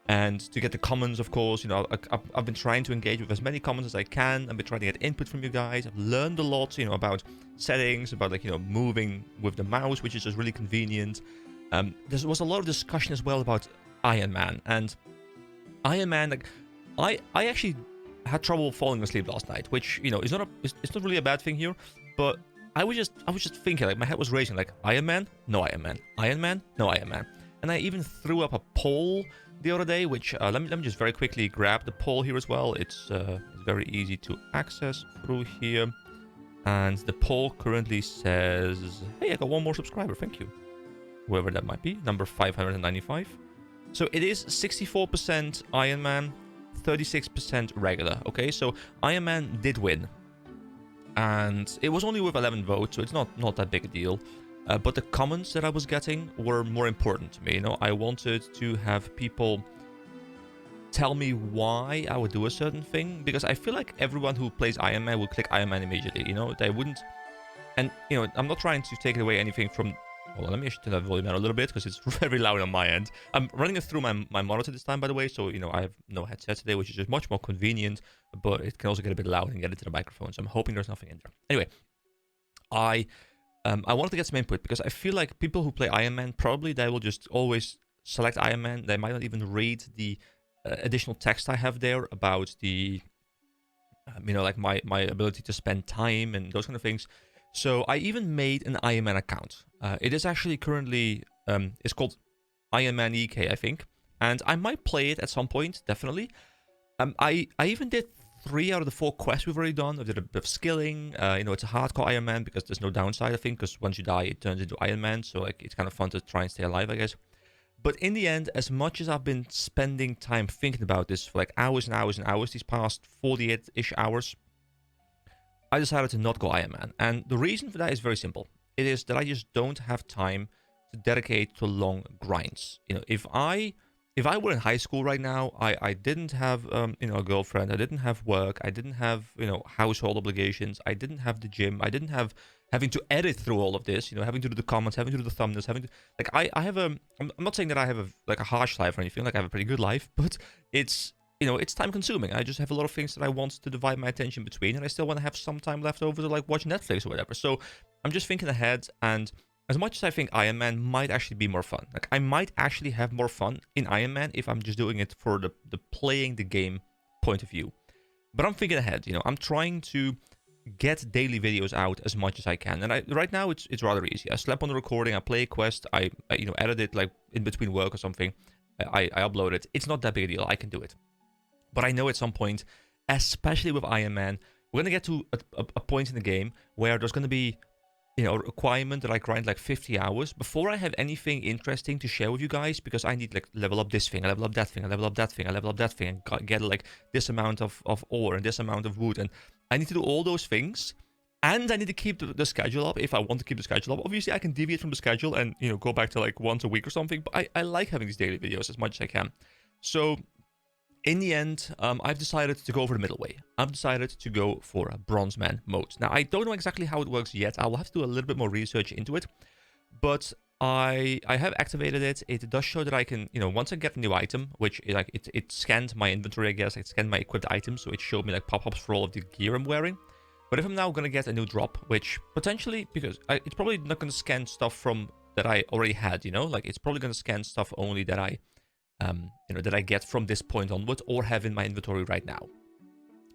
and to get the comments, of course. You know, I've been trying to engage with as many comments as I can. I've been trying to get input from you guys. I've learned a lot, you know, about settings, about like, you know, moving with the mouse, which is just really convenient. There was a lot of discussion as well about Iron Man, and Iron Man, like, I actually had trouble falling asleep last night, which, you know, is not it's not really a bad thing here, but I was just thinking, like, my head was racing, like, Iron Man, no Iron Man, Iron Man, no Iron Man, and I even threw up a poll the other day, which let me just very quickly grab the poll here as well. It's very easy to access through here, and the poll currently says, hey, I got one more subscriber, thank you. Whoever that might be, number 595. So it is 64% Iron Man, 36% regular. Okay, so Iron Man did win, and it was only with 11 votes, so it's not that big a deal. But the comments that I was getting were more important to me. You know, I wanted to have people tell me why I would do a certain thing, because I feel like everyone who plays Iron Man would click Iron Man immediately. You know, they wouldn't. And you know, I'm not trying to take away anything from. Hold on, let me actually turn that volume down a little bit, because it's very loud on my end. I'm running it through my monitor this time, by the way, so, you know, I have no headset today, which is just much more convenient, but it can also get a bit loud and get into the microphone, so I'm hoping there's nothing in there. Anyway, I wanted to get some input, because I feel like people who play Iron Man, probably they will just always select Iron Man. They might not even read the additional text I have there about the, you know, like my ability to spend time and those kind of things. So I even made an Iron Man account. It is actually currently, it's called Iron Man EK, I think. And I might play it at some point, definitely. I even did 3 out of the 4 quests we've already done. I did a bit of skilling. You know, it's a hardcore Iron Man, because there's no downside, I think. Because once you die, it turns into Iron Man. So like, it's kind of fun to try and stay alive, I guess. But in the end, as much as I've been spending time thinking about this for like hours and hours and hours, these past 48-ish hours, I decided to not go Iron Man. And the reason for that is very simple. It is that I just don't have time to dedicate to long grinds. You know, if I were in high school right now, I didn't have, you know, a girlfriend, I didn't have work, I didn't have, you know, household obligations, I didn't have the gym, I didn't have having to edit through all of this, you know, having to do the comments, having to do the thumbnails, having to, like, I have a, I'm not saying that I have a harsh life or anything, like I have a pretty good life, but it's, you know, it's time consuming. I just have a lot of things that I want to divide my attention between, and I still want to have some time left over to like watch Netflix or whatever. So I'm just thinking ahead, and as much as I think Iron Man might actually be more fun, like I might actually have more fun in Iron Man if I'm just doing it for the playing the game point of view. But I'm thinking ahead, you know, I'm trying to get daily videos out as much as I can, and right now it's rather easy. I slap on the recording, I play a quest, I you know, edit it like in between work or something, I upload it. It's not that big a deal. I can do it. But I know at some point, especially with Iron Man, we're going to get to a point in the game where there's going to be, you know, a requirement that I grind like 50 hours before I have anything interesting to share with you guys, because I need like level up this thing, I level up that thing, I level up that thing, I level up that thing, and get like this amount of ore and this amount of wood. And I need to do all those things, and I need to keep the schedule up if I want to keep the schedule up. Obviously, I can deviate from the schedule and, you know, go back to like once a week or something, but I like having these daily videos as much as I can. So in the end, I've decided to go for the middle way. I've decided to go for a Bronzeman mode. Now, I don't know exactly how it works yet. I will have to do a little bit more research into it. But I have activated it. It does show that I can, you know, once I get a new item, which like it scanned my inventory, I guess. It scanned my equipped items, so it showed me like pop-ups for all of the gear I'm wearing. But if I'm now going to get a new drop, which potentially, because it's probably not going to scan stuff from that I already had, you know? Like, it's probably going to scan stuff only that I you know, that I get from this point onward or have in my inventory right now.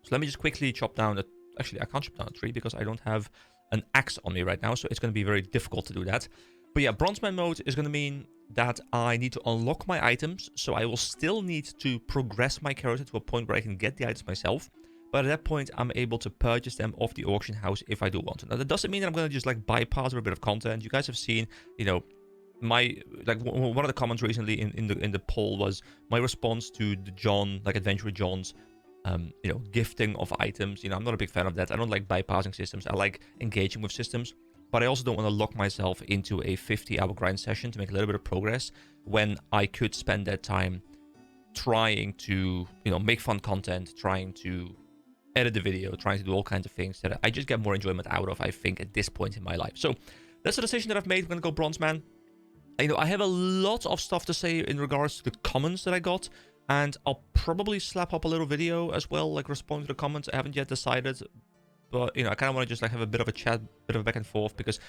So let me just quickly chop down actually, I can't chop down a tree because I don't have an axe on me right now, so it's going to be very difficult to do that. But yeah, Bronzeman mode is going to mean that I need to unlock my items, so I will still need to progress my character to a point where I can get the items myself. But at that point, I'm able to purchase them off the auction house if I do want to. Now, that doesn't mean that I'm going to just like bypass a bit of content. You guys have seen, you know, my like one of the comments recently in the poll was my response to the John, like Adventure with John's gifting of items. I'm not a big fan of that. I don't like bypassing systems. I like engaging with systems, but I also don't want to lock myself into a 50-hour grind session to make a little bit of progress when I could spend that time trying to, make fun content, trying to edit the video, trying to do all kinds of things that I just get more enjoyment out of, I think, at this point in my life. So that's the decision that I've made. I'm going to go Bronzeman. I have a lot of stuff to say in regards to the comments that I got, and I'll probably slap up a little video as well, like responding to the comments. I haven't yet decided, but, I kind of want to just like have a bit of a chat, bit of a back and forth, because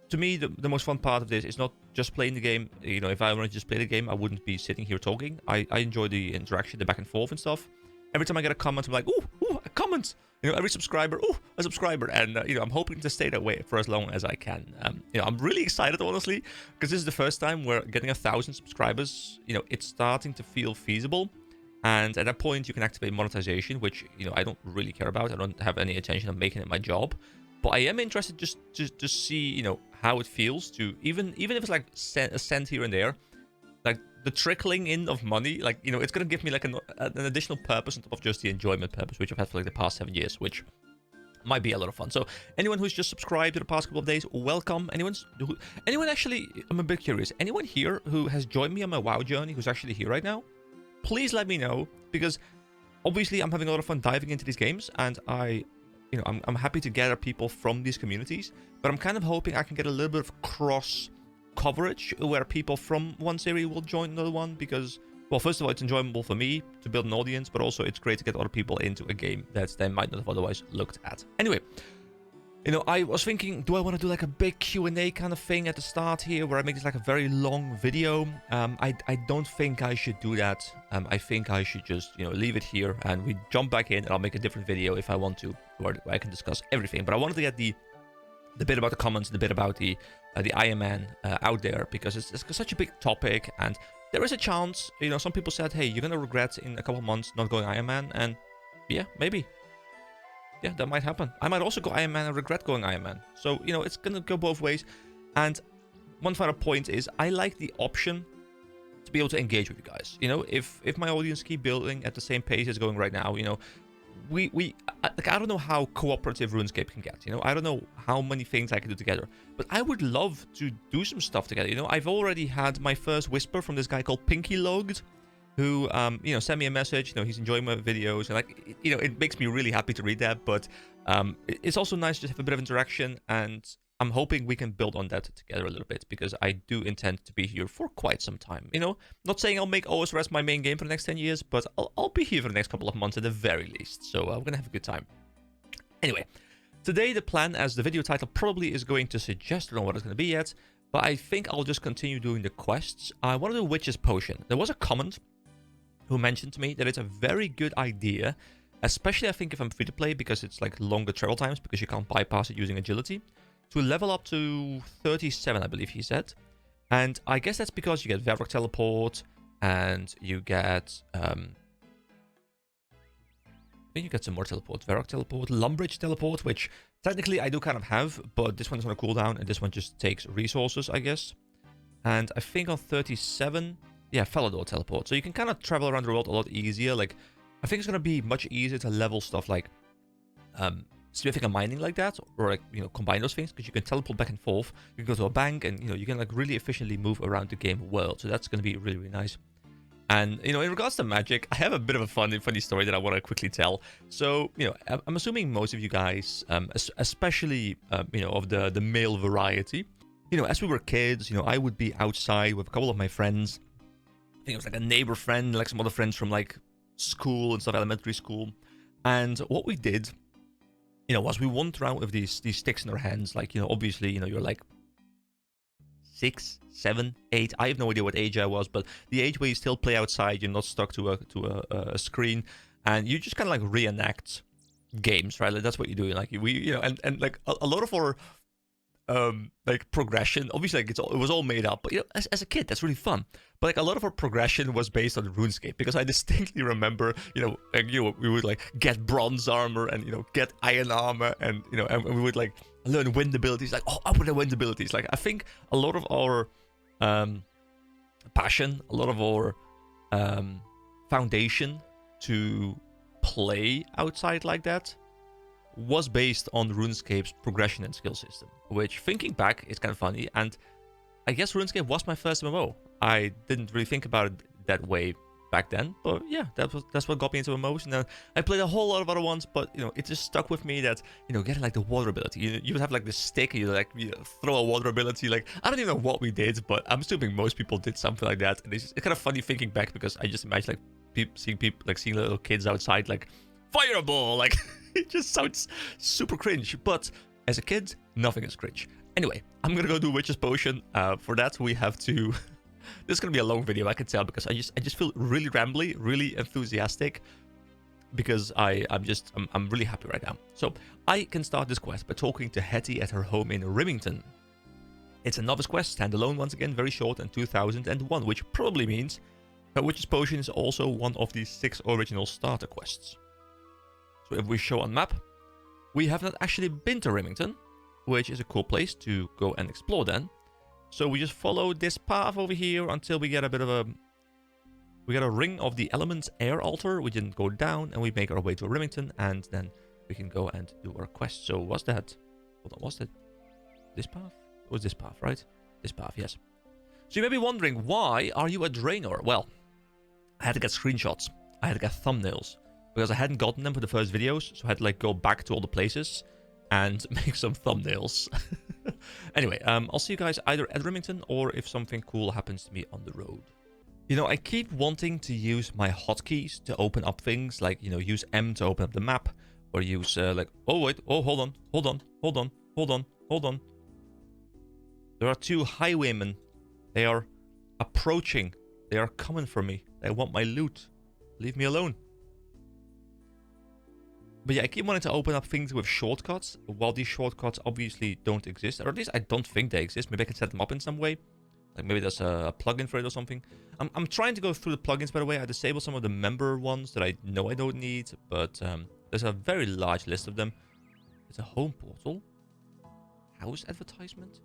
to me, the most fun part of this is not just playing the game. If I want to just play the game, I wouldn't be sitting here talking. I enjoy the interaction, the back and forth and stuff. Every time I get a comment, I'm like, ooh, a comment. Every subscriber, ooh, a subscriber. And, I'm hoping to stay that way for as long as I can. I'm really excited, honestly, because this is the first time we're getting 1,000 subscribers. It's starting to feel feasible. And at that point, you can activate monetization, which, I don't really care about. I don't have any intention of making it my job. But I am interested just to see, how it feels to, even if it's like a cent here and there, like the trickling in of money, like, it's going to give me like an additional purpose on top of just the enjoyment purpose, which I've had for like the past 7 years, which might be a lot of fun. So anyone who's just subscribed to the past couple of days, welcome. Anyone actually, I'm a bit curious, anyone here who has joined me on my WoW journey who's actually here right now? Please let me know, because obviously I'm having a lot of fun diving into these games, and I'm happy to gather people from these communities, but I'm kind of hoping I can get a little bit of cross coverage where people from one series will join another one, because, well, first of all, it's enjoyable for me to build an audience, but also it's great to get other people into a game that they might not have otherwise looked at. Anyway, I was thinking, do I want to do like a big Q&A kind of thing at the start here where I make this like a very long video? I don't think I should do that. I think I should just, leave it here and we jump back in, and I'll make a different video if I want to, where I can discuss everything. But I wanted to get the bit about the comments, the bit about the Iron Man out there, because it's such a big topic, and there is a chance, some people said, hey, you're going to regret in a couple of months not going Iron Man, and yeah, maybe. Yeah, that might happen. I might also go Iron Man and regret going Iron Man. So, it's going to go both ways. And one final point is, I like the option to be able to engage with you guys. If my audience keep building at the same pace as going right now, I don't know how cooperative RuneScape can get. I don't know how many things I can do together, but I would love to do some stuff together. I've already had my first whisper from this guy called Pinky Logged, who sent me a message. He's enjoying my videos, and like, it makes me really happy to read that. But it's also nice to have a bit of interaction, and I'm hoping we can build on that together a little bit, because I do intend to be here for quite some time. Not saying I'll make OSRS my main game for the next 10 years, but I'll be here for the next couple of months at the very least. So we're gonna have a good time. Anyway, today the plan, as the video title probably is going to suggest, I don't know what it's gonna be yet, but I think I'll just continue doing the quests. I want to do Witch's Potion. There was a comment who mentioned to me that it's a very good idea, especially I think if I'm free to play, because it's like longer travel times, because you can't bypass it using agility, to level up to 37, I believe he said. And I guess that's because you get Varrock Teleport, and you get I think you get some more teleport, Varrock Teleport, Lumbridge Teleport, which technically I do kind of have, but this one is on a cooldown, and this one just takes resources, I guess. And I think on 37, yeah, Falador Teleport. So you can kind of travel around the world a lot easier. Like, I think it's going to be much easier to level stuff like smithing and mining like that, or like, combine those things, because you can teleport back and forth. You can go to a bank, and, you can like really efficiently move around the game world. So that's going to be really, really nice. And, in regards to magic, I have a bit of a funny story that I want to quickly tell. So, I'm assuming most of you guys, especially, of the male variety, as we were kids, I would be outside with a couple of my friends. I think it was like a neighbor friend, like some other friends from like school and stuff, elementary school. And what we did, was we wandered around with these sticks in our hands. Like, obviously, you're like 6, 7, 8. I have no idea what age I was, but the age where you still play outside, you're not stuck to a screen, and you just kind of like reenact games, right? Like, that's what you do. Like, and like a lot of our like progression, obviously, like it was all made up, but as a kid, that's really fun. But like a lot of our progression was based on RuneScape, because I distinctly remember, like, we would like get bronze armor and get iron armor, and and we would like learn wind abilities. Like, oh, up with the wind abilities. Like, I think a lot of our passion, a lot of our foundation to play outside like that was based on RuneScape's progression and skill system, which, thinking back, is kind of funny. And I guess RuneScape was my first MMO. I didn't really think about it that way back then, but yeah, that's what got me into MMOs. And I played a whole lot of other ones, but it just stuck with me that getting like the water ability. You would have like this stick, and you throw a water ability. Like, I don't even know what we did, but I'm assuming most people did something like that. And it's kind of funny thinking back, because I just imagine like seeing little kids outside like fireball. Like, it just sounds super cringe. But as a kid, nothing is cringe. Anyway, I'm gonna go do Witch's Potion. For that, we have to. This is gonna be a long video, I can tell, because I just feel really rambly, really enthusiastic, because I'm really happy right now. So I can start this quest by talking to Hetty at her home in Rimington. It's a novice quest, standalone once again, very short, and 2001, which probably means that Witch's Potion is also one of the 6 original starter quests. So if we show on map, we have not actually been to Rimington, which is a cool place to go and explore then. So we just follow this path over here until we get a bit of a... We got a Ring of the Elements air altar. We didn't go down, and we make our way to Rimington, and then we can go and do our quest. So what's that? Hold on, what's that? This path? It was this path, right? This path, yes. So you may be wondering, why are you a Draenor? Well, I had to get screenshots. I had to get thumbnails, because I hadn't gotten them for the first videos, so I had to like go back to all the places and make some thumbnails. Anyway, I'll see you guys either at Rimington, or if something cool happens to me on the road. I keep wanting to use my hotkeys to open up things, like, use M to open up the map, or use, oh wait, oh, hold on. There are 2 highwaymen. They are approaching. They are coming for me. They want my loot. Leave me alone. But yeah, I keep wanting to open up things with shortcuts, while these shortcuts obviously don't exist, or at least I don't think they exist. Maybe I can set them up in some way. Like, maybe there's a plugin for it or something. I'm trying to go through the plugins, by the way. I disabled some of the member ones that I know I don't need, but there's a very large list of them. It's a home portal. House advertisement.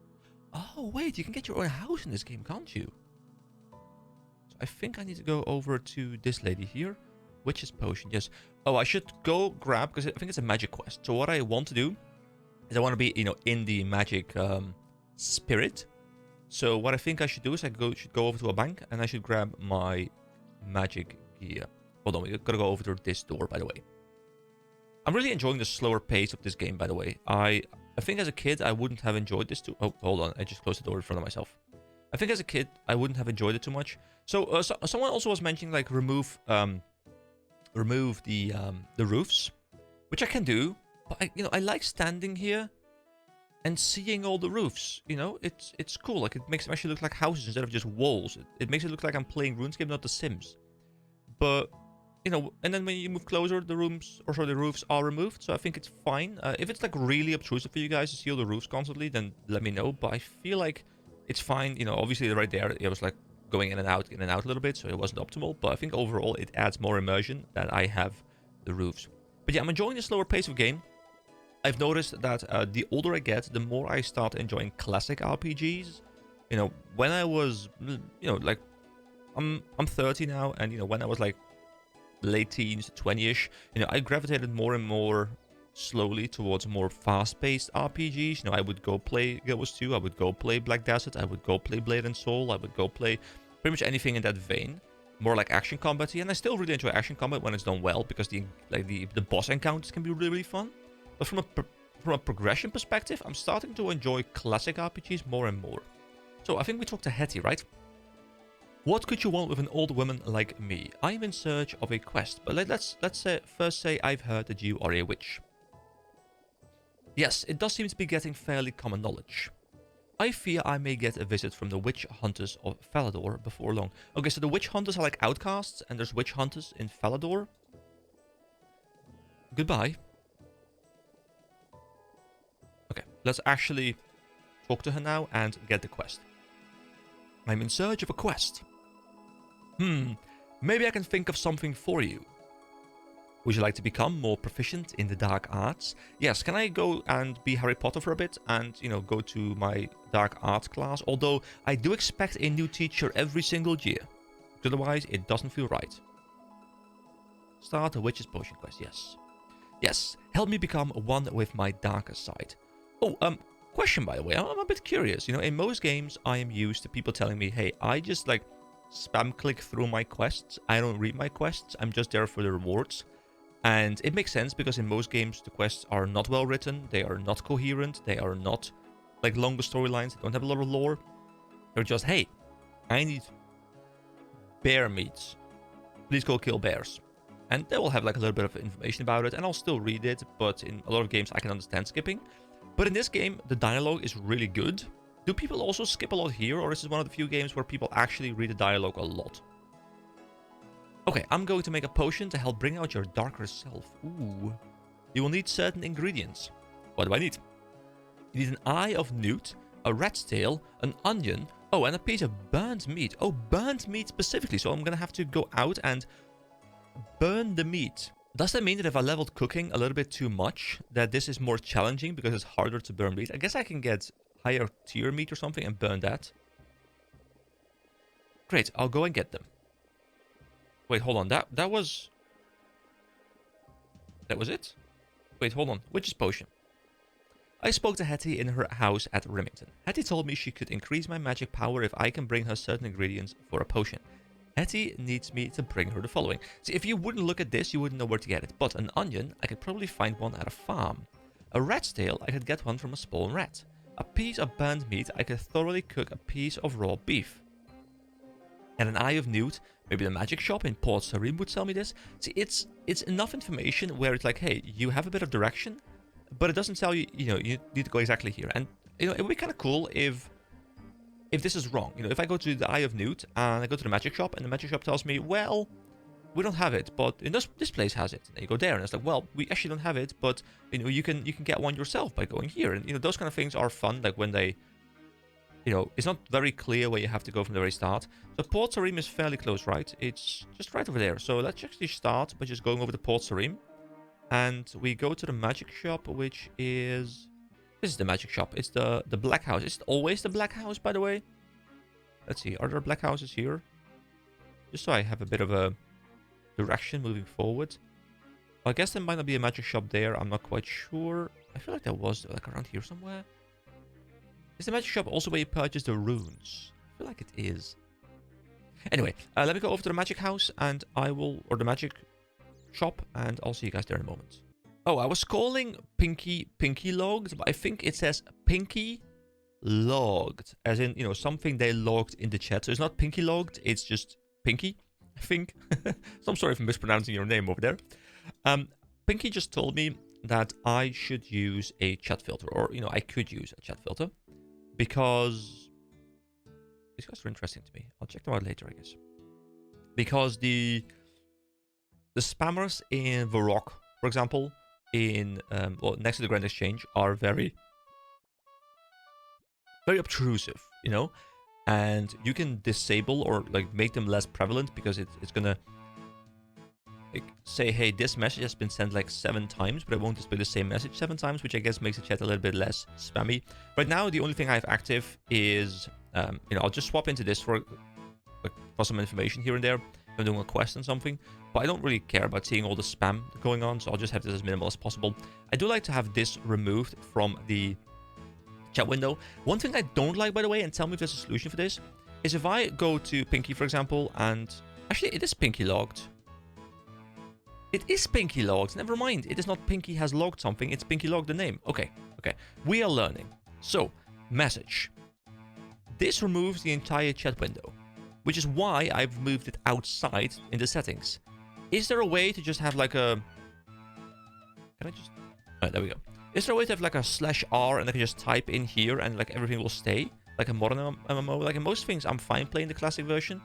Oh, wait, you can get your own house in this game, can't you? So I think I need to go over to this lady here. Witch's Potion, yes. Oh, I should go grab, because I think it's a magic quest. So what I want to do is I want to be, in the magic spirit. So what I think I should do is I should go over to a bank, and I should grab my magic gear. Hold on, we gotta go over to this door, by the way. I'm really enjoying the slower pace of this game, by the way. I think as a kid, I wouldn't have enjoyed this too... Oh, hold on, I just closed the door in front of myself. I think as a kid, I wouldn't have enjoyed it too much. So, someone also was mentioning, like, remove the roofs, which I can do, but I like standing here and seeing all the roofs. It's cool. Like, it makes them actually look like houses instead of just walls. It makes it look like I'm playing RuneScape, not The Sims. But and then when you move closer, the roofs are removed. So I think it's fine. If it's like really obtrusive for you guys to see all the roofs constantly, then let me know. But I feel like it's fine. Obviously right there, it was like going in and out a little bit, so it wasn't optimal, but I think overall it adds more immersion that I have the roofs. But yeah, I'm enjoying the slower pace of game. I've noticed that the older I get, the more I start enjoying classic RPGs. When I was, like, I'm 30 now, and when I was like late teens, 20-ish, I gravitated more and more slowly towards more fast-paced RPGs. I would go play Guild Wars 2, I would go play Black Desert, I would go play Blade and Soul, I would go play pretty much anything in that vein. More like action combat, and I still really enjoy action combat when it's done well, because the boss encounters can be really, really fun. But from a progression perspective, I'm starting to enjoy classic RPGs more and more. So I think we talked to Hetty, right? What could you want with an old woman like me? I'm in search of a quest, but let's first say I've heard that you are a witch. Yes, it does seem to be getting fairly common knowledge. I fear I may get a visit from the witch hunters of Falador before long. Okay, so the witch hunters are like outcasts, and there's witch hunters in Falador. Goodbye. Okay, let's actually talk to her now and get the quest. I'm in search of a quest. Maybe I can think of something for you. Would you like to become more proficient in the dark arts? Yes, can I go and be Harry Potter for a bit and, go to my dark arts class? Although I do expect a new teacher every single year. Otherwise, it doesn't feel right. Start a witch's potion quest. Yes. Yes. Help me become one with my darker side. Oh, question by the way. I'm a bit curious. You know, in most games, I am used to people telling me, hey, I just like spam click through my quests. I don't read my quests. I'm just there for the rewards. And it makes sense because in most games, the quests are not well written. They are not coherent. They are not like longer storylines. They don't have a lot of lore. They're just, hey, I need bear meat. Please go kill bears. And they will have like a little bit of information about it, and I'll still read it, but in a lot of games I can understand skipping. But in this game, the dialogue is really good. Do people also skip a lot here, or is this one of the few games where people actually read the dialogue a lot? Okay, I'm going to make a potion to help bring out your darker self. Ooh. You will need certain ingredients. What do I need? You need an eye of newt, a rat's tail, an onion, oh, and a piece of burnt meat. Oh, burnt meat specifically, so I'm gonna have to go out and burn the meat. Does that mean that if I leveled cooking a little bit too much, that this is more challenging because it's harder to burn meat? I guess I can get higher tier meat or something and burn that. Great, I'll go and get them. Wait, hold on. That was it? Wait, hold on. Witch's potion. I spoke to Hetty in her house at Remington. Hetty told me she could increase my magic power if I can bring her certain ingredients for a potion. Hetty needs me to bring her the following. See, if you wouldn't look at this, you wouldn't know where to get it. But an onion, I could probably find one at a farm. A rat's tail, I could get one from a spawn rat. A piece of burnt meat, I could thoroughly cook a piece of raw beef. And an eye of newt, maybe the magic shop in Port Sarim would tell me this. See, it's enough information where it's like, hey, you have a bit of direction, but it doesn't tell you, you know, you need to go exactly here. And, you know, it would be kind of cool if this is wrong. You know, if I go to the eye of newt and I go to the magic shop and the magic shop tells me, well, we don't have it, but in this place has it. And you go there and it's like, well, we actually don't have it, but, you know, you can get one yourself by going here. And, you know, those kind of things are fun, like when they, you know, it's not very clear where you have to go from the very start. So Port Sarim is fairly close, right? It's just right over there. So let's actually start by just going over to Port Sarim. And we go to the magic shop, which is... This is the magic shop. It's the black house. Is it always the black house, by the way? Let's see. Are there black houses here? Just so I have a bit of a direction moving forward. Well, I guess there might not be a magic shop there. I'm not quite sure. I feel like there was, like, around here somewhere. Is the magic shop also where you purchase the runes? I feel like it is. Anyway, let me go over to the magic house and I will... Or the magic shop, and I'll see you guys there in a moment. Oh, I was calling Pinky logged, but I think it says Pinky logged. As in, you know, something they logged in the chat. So it's not Pinky logged, it's just Pinky, I think. So I'm sorry if I'm mispronouncing your name over there. Pinky just told me that I should use a chat filter. Or, you know, I could use a chat filter. Because these guys are interesting to me. I'll check them out later, I guess. Because the spammers in the Rock, for example, in well, next to the Grand Exchange, are very obtrusive, you know, and you can disable or like make them less prevalent because it's gonna like say, hey, this message has been sent like 7 times, but it won't display the same message 7 times, which I guess makes the chat a little bit less spammy. Right now, the only thing I have active is you know, I'll just swap into this for some information here and there. I'm doing a quest and something, but I don't really care about seeing all the spam going on, so I'll just have this as minimal as possible. I do like to have this removed from the chat window. One thing I don't like, by the way, and tell me if there's a solution for this, is if I go to Pinky, for example, and actually it is Pinky logged. It is Pinky logged. Never mind. It is not Pinky has logged something. It's Pinky logged the name. Okay. We are learning. So, message. This removes the entire chat window, which is why I've moved it outside in the settings. Is there a way to just have like a... Can I just... Alright, there we go. Is there a way to have like a /R and I can just type in here and like everything will stay? Like a modern MMO? Like in most things, I'm fine playing the classic version.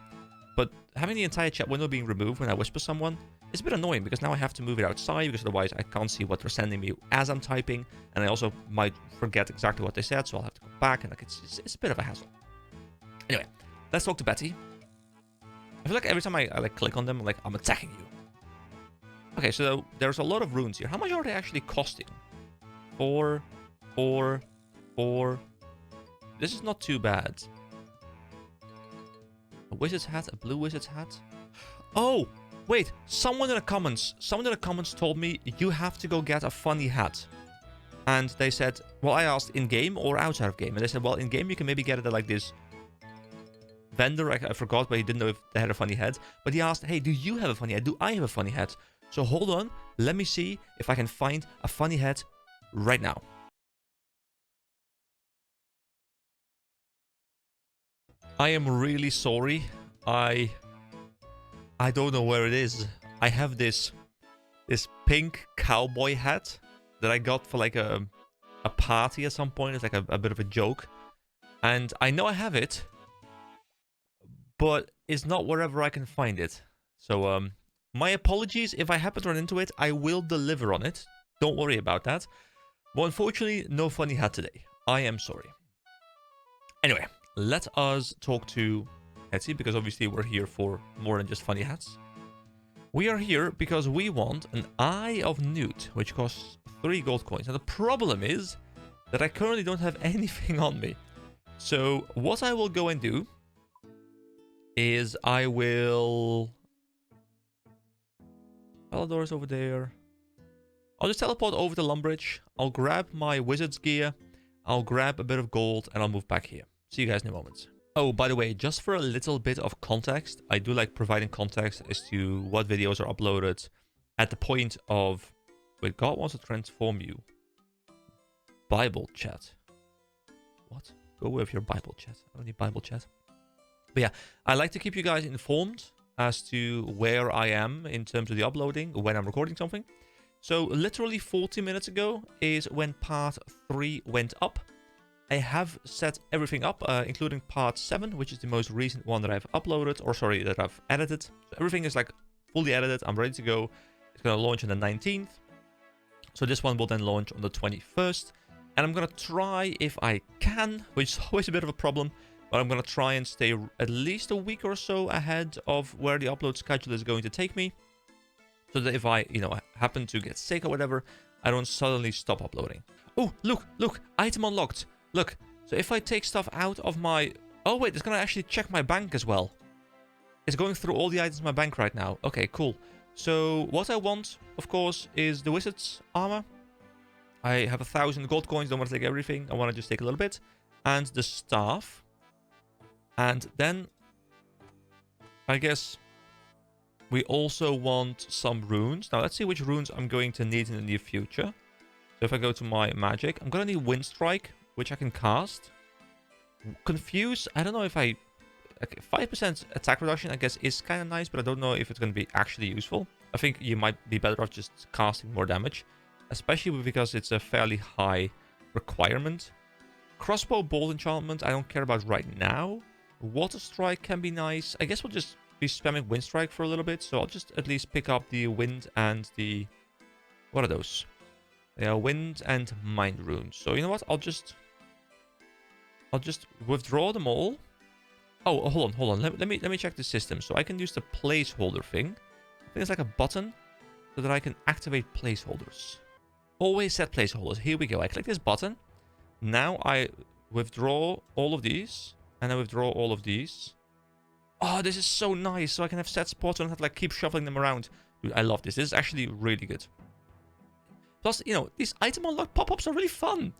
But having the entire chat window being removed when I whisper someone is a bit annoying because now I have to move it outside because otherwise I can't see what they're sending me as I'm typing. And I also might forget exactly what they said, so I'll have to go back and like it's a bit of a hassle. Anyway, let's talk to Betty. I feel like every time I like click on them, like I'm attacking you. Okay, so there's a lot of runes here. How much are they actually costing? 4, 4, 4. This is not too bad. A wizard's hat, a blue wizard's hat. Oh, Wait, someone in the comments told me you have to go get a funny hat. And they said, well, I asked in-game or outside of game. And they said, well, in-game you can maybe get it at like this vendor. I forgot, but he didn't know if they had a funny hat. But he asked, hey, do you have a funny hat? Do I have a funny hat? So hold on. Let me see if I can find a funny hat right now. I am really sorry. I don't know where it is. I have this pink cowboy hat that I got for like a party at some point. It's like a bit of a joke. And I know I have it, but it's not wherever I can find it. So my apologies. If I happen to run into it, I will deliver on it. Don't worry about that. But unfortunately, no funny hat today. I am sorry. Anyway, let us talk to Etsy, because obviously we're here for more than just funny hats. We are here because we want an Eye of Newt, which costs 3 gold coins. Now the problem is that I currently don't have anything on me. So what I will go and do is I will... Palador's over there. I'll just teleport over to Lumbridge. I'll grab my wizard's gear. I'll grab a bit of gold and I'll move back here. See you guys in a moment. Oh, by the way, just for a little bit of context, I do like providing context as to what videos are uploaded at the point of... Wait, God wants to transform you. Bible chat. What? Go with your Bible chat. I don't need Bible chat. But yeah, I like to keep you guys informed as to where I am in terms of the uploading, when I'm recording something. So literally 40 minutes ago is when part 3 went up. I have set everything up, including part 7, which is the most recent one that I've uploaded, or sorry, that I've edited. So everything is like fully edited. I'm ready to go. It's going to launch on the 19th. So this one will then launch on the 21st. And I'm going to try, if I can, which is always a bit of a problem, but I'm going to try and stay at least a week or so ahead of where the upload schedule is going to take me. So that if I, happen to get sick or whatever, I don't suddenly stop uploading. Oh, look, item unlocked. Look, so if I take stuff out of my... Oh, wait, it's going to actually check my bank as well. It's going through all the items in my bank right now. Okay, cool. So what I want, of course, is the wizard's armor. I have 1,000 gold coins. Don't want to take everything. I want to just take a little bit. And the staff. And then, I guess, we also want some runes. Now, let's see which runes I'm going to need in the near future. So if I go to my magic, I'm going to need Wind Strike, which I can cast. Confuse, I don't know if I... Okay, 5% attack reduction, I guess, is kind of nice, but I don't know if it's going to be actually useful. I think you might be better off just casting more damage, especially because it's a fairly high requirement. Crossbow bolt enchantment, I don't care about right now. Water Strike can be nice. I guess we'll just be spamming Wind Strike for a little bit, so I'll just at least pick up the wind and the... What are those? They are wind and mind runes. So you know what? I'll just withdraw them all. Oh, hold on. Let me check the system. So I can use the placeholder thing. I think it's like a button so that I can activate placeholders. Always set placeholders. Here we go. I click this button. Now I withdraw all of these, and I withdraw all of these. Oh, this is so nice. So I can have set spots and have to like keep shuffling them around. Dude, I love this. This is actually really good. Plus, these item unlock pop-ups are really fun.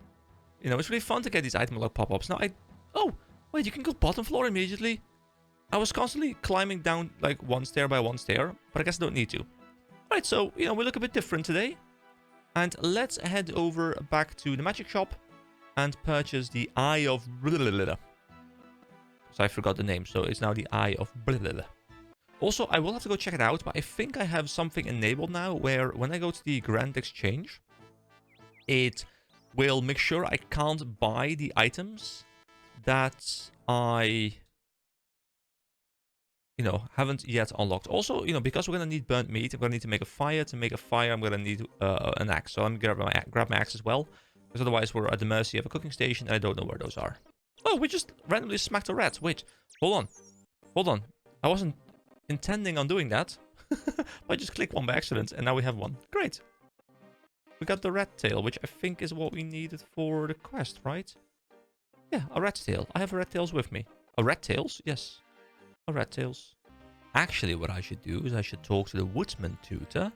It's really fun to get these item unlock pop-ups. Now, oh, wait, you can go bottom floor immediately. I was constantly climbing down, like, one stair by one stair, but I guess I don't need to. Right, so, we look a bit different today. And let's head over back to the magic shop and purchase the Eye of... So I forgot the name, so it's now the Eye of... Also, I will have to go check it out, but I think I have something enabled now where when I go to the Grand Exchange, it will make sure I can't buy the items that I, haven't yet unlocked. Also, because we're going to need burnt meat, I'm going to need to make a fire. To make a fire, I'm going to need an axe. So I'm going to grab my axe as well, because otherwise we're at the mercy of a cooking station, and I don't know where those are. Oh, we just randomly smacked a rat. Wait, hold on. I wasn't intending on doing that. I just clicked one by accident, and now we have one. Great. We got the rat tail, which I think is what we needed for the quest, right? Yeah, a rat tail. I have a rat tails with me. A rat tails? Yes. A rat tails. actually what I should do is I should talk to the woodsman tutor.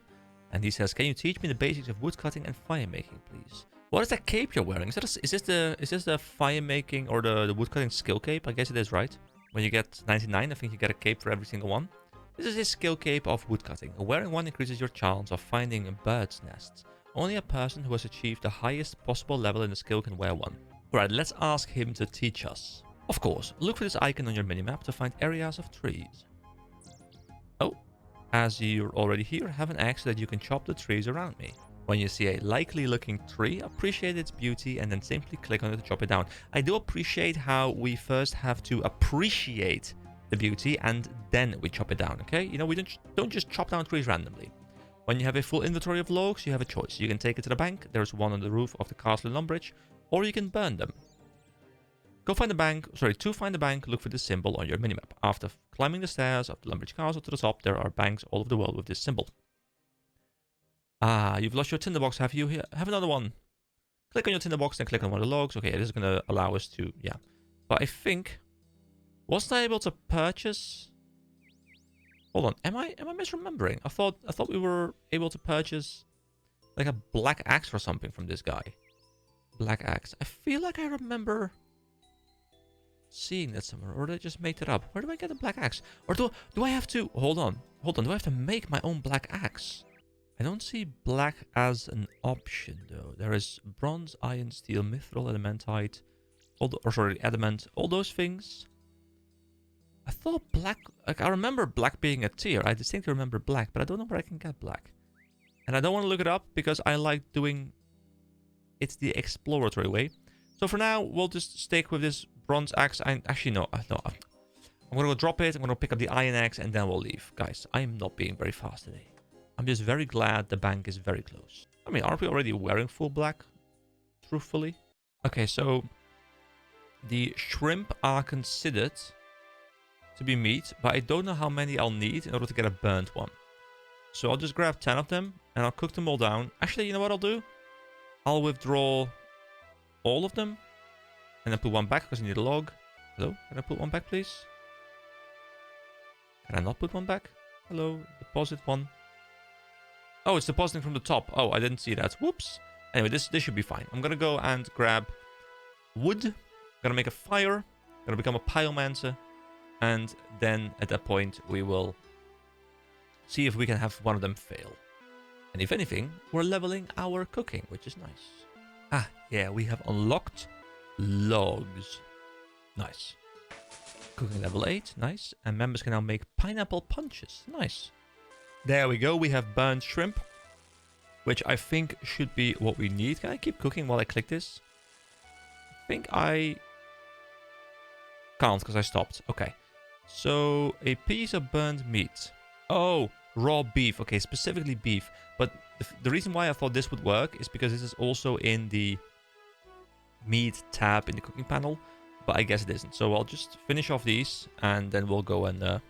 And he says, can you teach me the basics of wood cutting and fire making, please? What is that cape you're wearing? Is this the fire making or the wood cutting skill cape? I guess it is, right? When you get 99, I think you get a cape for every single one. This is his skill cape of wood cutting. Wearing one increases your chance of finding birds' nests. Only a person who has achieved the highest possible level in the skill can wear one. Alright, let's ask him to teach us. Of course, look for this icon on your minimap to find areas of trees. Oh. As you're already here, have an axe so that you can chop the trees around me. When you see a likely looking tree, appreciate its beauty and then simply click on it to chop it down. I do appreciate how we first have to appreciate the beauty and then we chop it down, okay? You know, we don't just chop down trees randomly. When you have a full inventory of logs, you have a choice. You can take it to the bank, there's one on the roof of the castle in Lumbridge, or you can burn them. To find the bank, look for the symbol on your minimap. After climbing the stairs of the Lumbridge Castle to the top, there are banks all over the world with this symbol. Ah, you've lost your tinderbox, have you? Here, have another one. Click on your tinderbox, then click on one of the logs. Okay, this is going to allow us to, yeah. But I think, wasn't I able to purchase? Hold on, am I misremembering? I thought we were able to purchase like a black axe or something from this guy. Black axe. I feel like I remember seeing that somewhere, or did I just make it up? Where do I get a black axe? Or do I have to hold on, do I have to make my own black axe? I don't see black as an option though. There is bronze, iron, steel, mithril, elementite, adamant, all those things. I thought black, like I remember black being a tier. I distinctly remember black, but I don't know where I can get black. And I don't want to look it up because I like doing it's the exploratory way. So for now, we'll just stick with this bronze axe. Actually, no. I'm going to go drop it. I'm going to pick up the iron axe and then we'll leave. Guys, I am not being very fast today. I'm just very glad the bank is very close. I mean, aren't we already wearing full black? Truthfully. Okay, so the shrimp are considered to be meat, but I don't know how many I'll need in order to get a burnt one. So I'll just grab 10 of them and I'll cook them all down. Actually, you know what I'll do? I'll withdraw all of them and then put one back because I need a log. Hello? Can I put one back, please? Can I not put one back? Hello? Deposit one. Oh, it's depositing from the top. Oh, I didn't see that. Whoops. Anyway, this should be fine. I'm gonna go and grab wood. Gonna make a fire. Gonna become a pyromancer. And then at that point, we will see if we can have one of them fail. And if anything, we're leveling our cooking, which is nice. Ah, yeah, we have unlocked logs. Nice. Cooking level 8, nice. And members can now make pineapple punches. Nice. There we go, we have burnt shrimp, which I think should be what we need. Can I keep cooking while I click this? I think I can't because I stopped. Okay. So, a piece of burnt meat. Oh, raw beef. Okay, specifically beef. But the reason why I thought this would work is because this is also in the meat tab in the cooking panel. But I guess it isn't. So I'll just finish off these and then we'll go and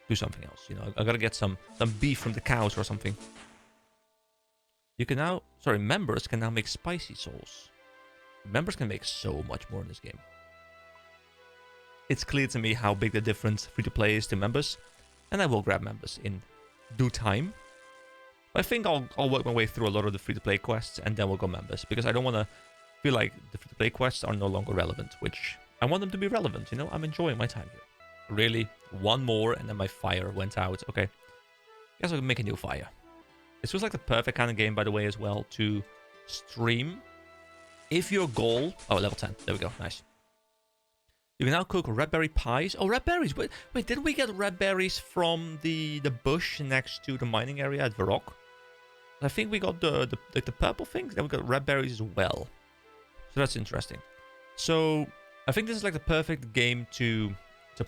do something else. You know, I gotta get some beef from the cows or something. You can now... Sorry, members can now make spicy sauce. Members can make so much more in this game. It's clear to me how big the difference free-to-play is to members. And I will grab members in due time. But I think I'll work my way through a lot of the free-to-play quests and then we'll go members. Because I don't want to feel like the free-to-play quests are no longer relevant. Which I want them to be relevant, you know? I'm enjoying my time here. Really, one more and then my fire went out. Okay, guess I can make a new fire. This was like the perfect kind of game, by the way, as well, to stream. If your goal... Oh, level 10. There we go. Nice. You can now cook red berry pies. Oh, red berries. Wait, didn't we get red berries from the bush next to the mining area at Varrock? I think we got the purple things. Then we got red berries as well. So that's interesting. So I think this is like the perfect game to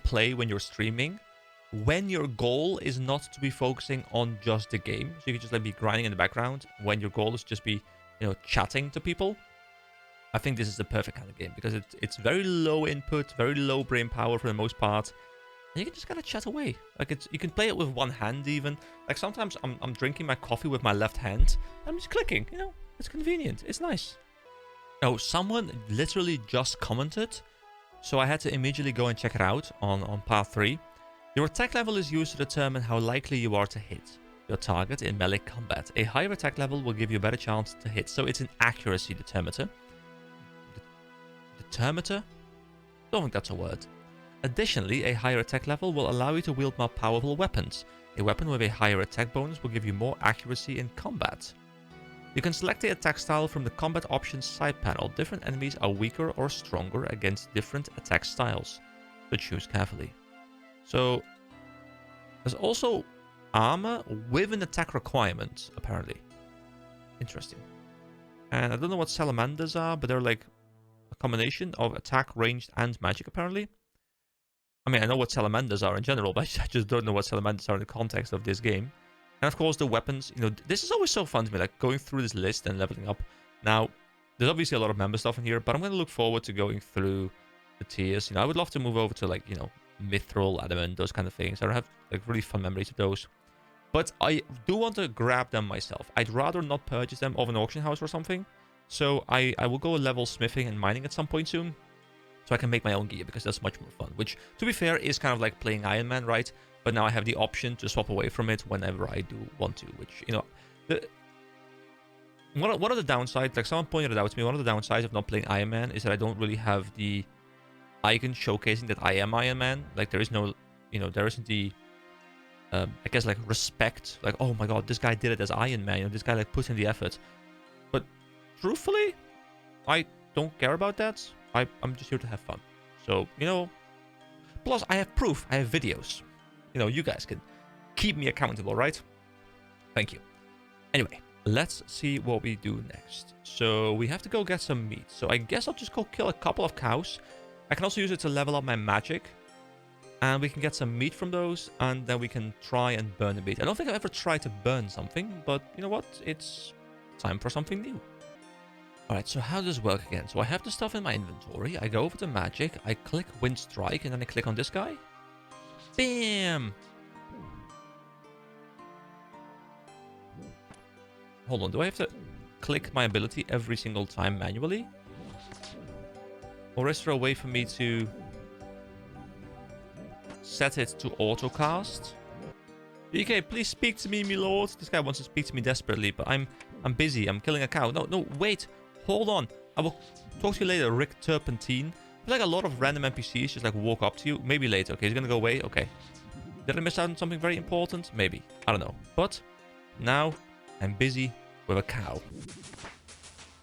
play when you're streaming, when your goal is not to be focusing on just the game. So you can just like be grinding in the background when your goal is just be, you know, chatting to people. I think this is the perfect kind of game because it's very low input, very low brain power for the most part. And you can just kind of chat away. Like you can play it with one hand even. Like sometimes I'm drinking my coffee with my left hand. I'm just clicking, you know, it's convenient. It's nice. Oh, someone literally just commented. So I had to immediately go and check it out on part 3. Your attack level is used to determine how likely you are to hit your target in melee combat. A higher attack level will give you a better chance to hit, so it's an accuracy determinator. Determinator? Don't think that's a word. Additionally, a higher attack level will allow you to wield more powerful weapons. A weapon with a higher attack bonus will give you more accuracy in combat. You can select the attack style from the combat options side panel. Different enemies are weaker or stronger against different attack styles, so choose carefully. So, there's also armor with an attack requirement, apparently. Interesting. And I don't know what salamanders are, but they're like a combination of attack, ranged, and magic, apparently. I mean, I know what salamanders are in general, but I just don't know what salamanders are in the context of this game. And of course, the weapons, you know, this is always so fun to me, like going through this list and leveling up. Now, there's obviously a lot of member stuff in here, but I'm going to look forward to going through the tiers. You know, I would love to move over to, like, you know, mithril, adamant, those kind of things. I don't have, like, really fun memories of those. But I do want to grab them myself. I'd rather not purchase them off an auction house or something. So I will go a level smithing and mining at some point soon, so I can make my own gear, because that's much more fun. Which, to be fair, is kind of like playing Iron Man, right? But now I have the option to swap away from it whenever I do want to. Which, you know, one of the downsides, like someone pointed it out to me, one of the downsides of not playing Iron Man is that I don't really have the icon showcasing that I am Iron Man. Like, there is no, you know, there isn't the, I guess, like, respect. Like, oh my god, this guy did it as Iron Man. You know, this guy, like, put in the effort. But truthfully, I don't care about that. I'm just here to have fun. So, you know, plus I have proof. I have videos. You know, you guys can keep me accountable, right? Thank you. Anyway, let's see what we do next. So we have to go get some meat. So I guess I'll just go kill a couple of cows. I can also use it to level up my magic. And we can get some meat from those. And then we can try and burn the meat. I don't think I've ever tried to burn something. But you know what? It's time for something new. Alright, so how does this work again? So I have the stuff in my inventory. I go over to magic. I click Wind Strike. And then I click on this guy. Bam! Hold on, do I have to click my ability every single time manually? Or is there a way for me to set it to auto-cast? DK, please speak to me, my lord. This guy wants to speak to me desperately, but I'm busy. I'm killing a cow. No, wait. Hold on. I will talk to you later, Rick Turpentine. I feel like a lot of random NPCs just like walk up to you. Maybe later. Okay, he's gonna go away. Okay. Did I miss out on something very important? Maybe. I don't know. But now I'm busy with a cow.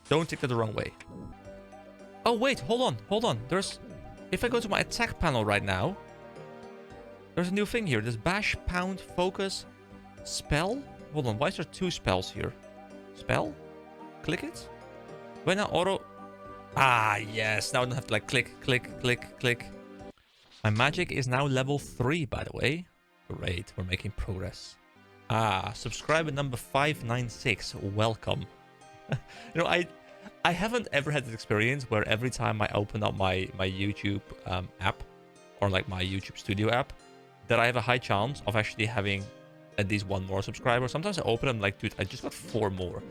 Don't take that the wrong way. Oh, wait. Hold on. There's... If I go to my attack panel right now, there's a new thing here. There's bash, pound, focus, spell. Hold on. Why is there two spells here? Spell? Click it? When I auto... Ah, yes. Now I don't have to like click. My magic is now level 3, by the way. Great. We're making progress. Ah, subscriber number 596. Welcome. You know, I haven't ever had this experience where every time I open up my YouTube app, or like my YouTube Studio app, that I have a high chance of actually having at least one more subscriber. Sometimes I open them like, dude, I just got 4 more.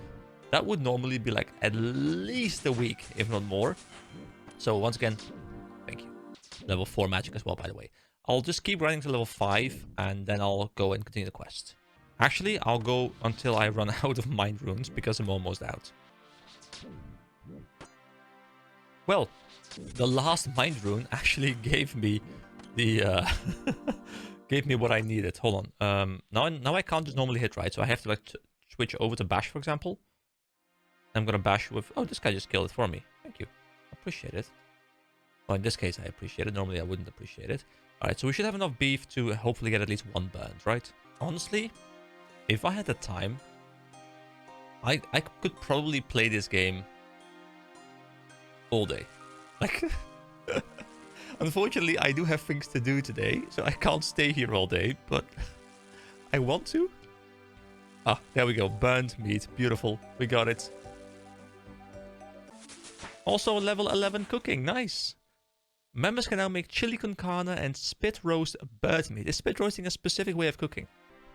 That would normally be like at least a week, if not more. So once again, thank you. Level 4 magic as well, by the way. I'll just keep running to level 5, and then I'll go and continue the quest. Actually, I'll go until I run out of mind runes, because I'm almost out. Well, the last mind rune actually gave me the gave me what I needed. Hold on. Now I can't just normally hit, right? So I have to like switch over to bash, for example. I'm gonna bash with... Oh, this guy just killed it for me. Thank you. Appreciate it. Well, in this case, I appreciate it. Normally, I wouldn't appreciate it. Alright, so we should have enough beef to hopefully get at least 1 burned, right? Honestly, if I had the time, I could probably play this game all day. Like, unfortunately, I do have things to do today, so I can't stay here all day, but I want to. Ah, there we go. Burned meat. Beautiful. We got it. Also, level 11 cooking. Nice. Members can now make chili con carne and spit roast bird meat. Is spit roasting a specific way of cooking?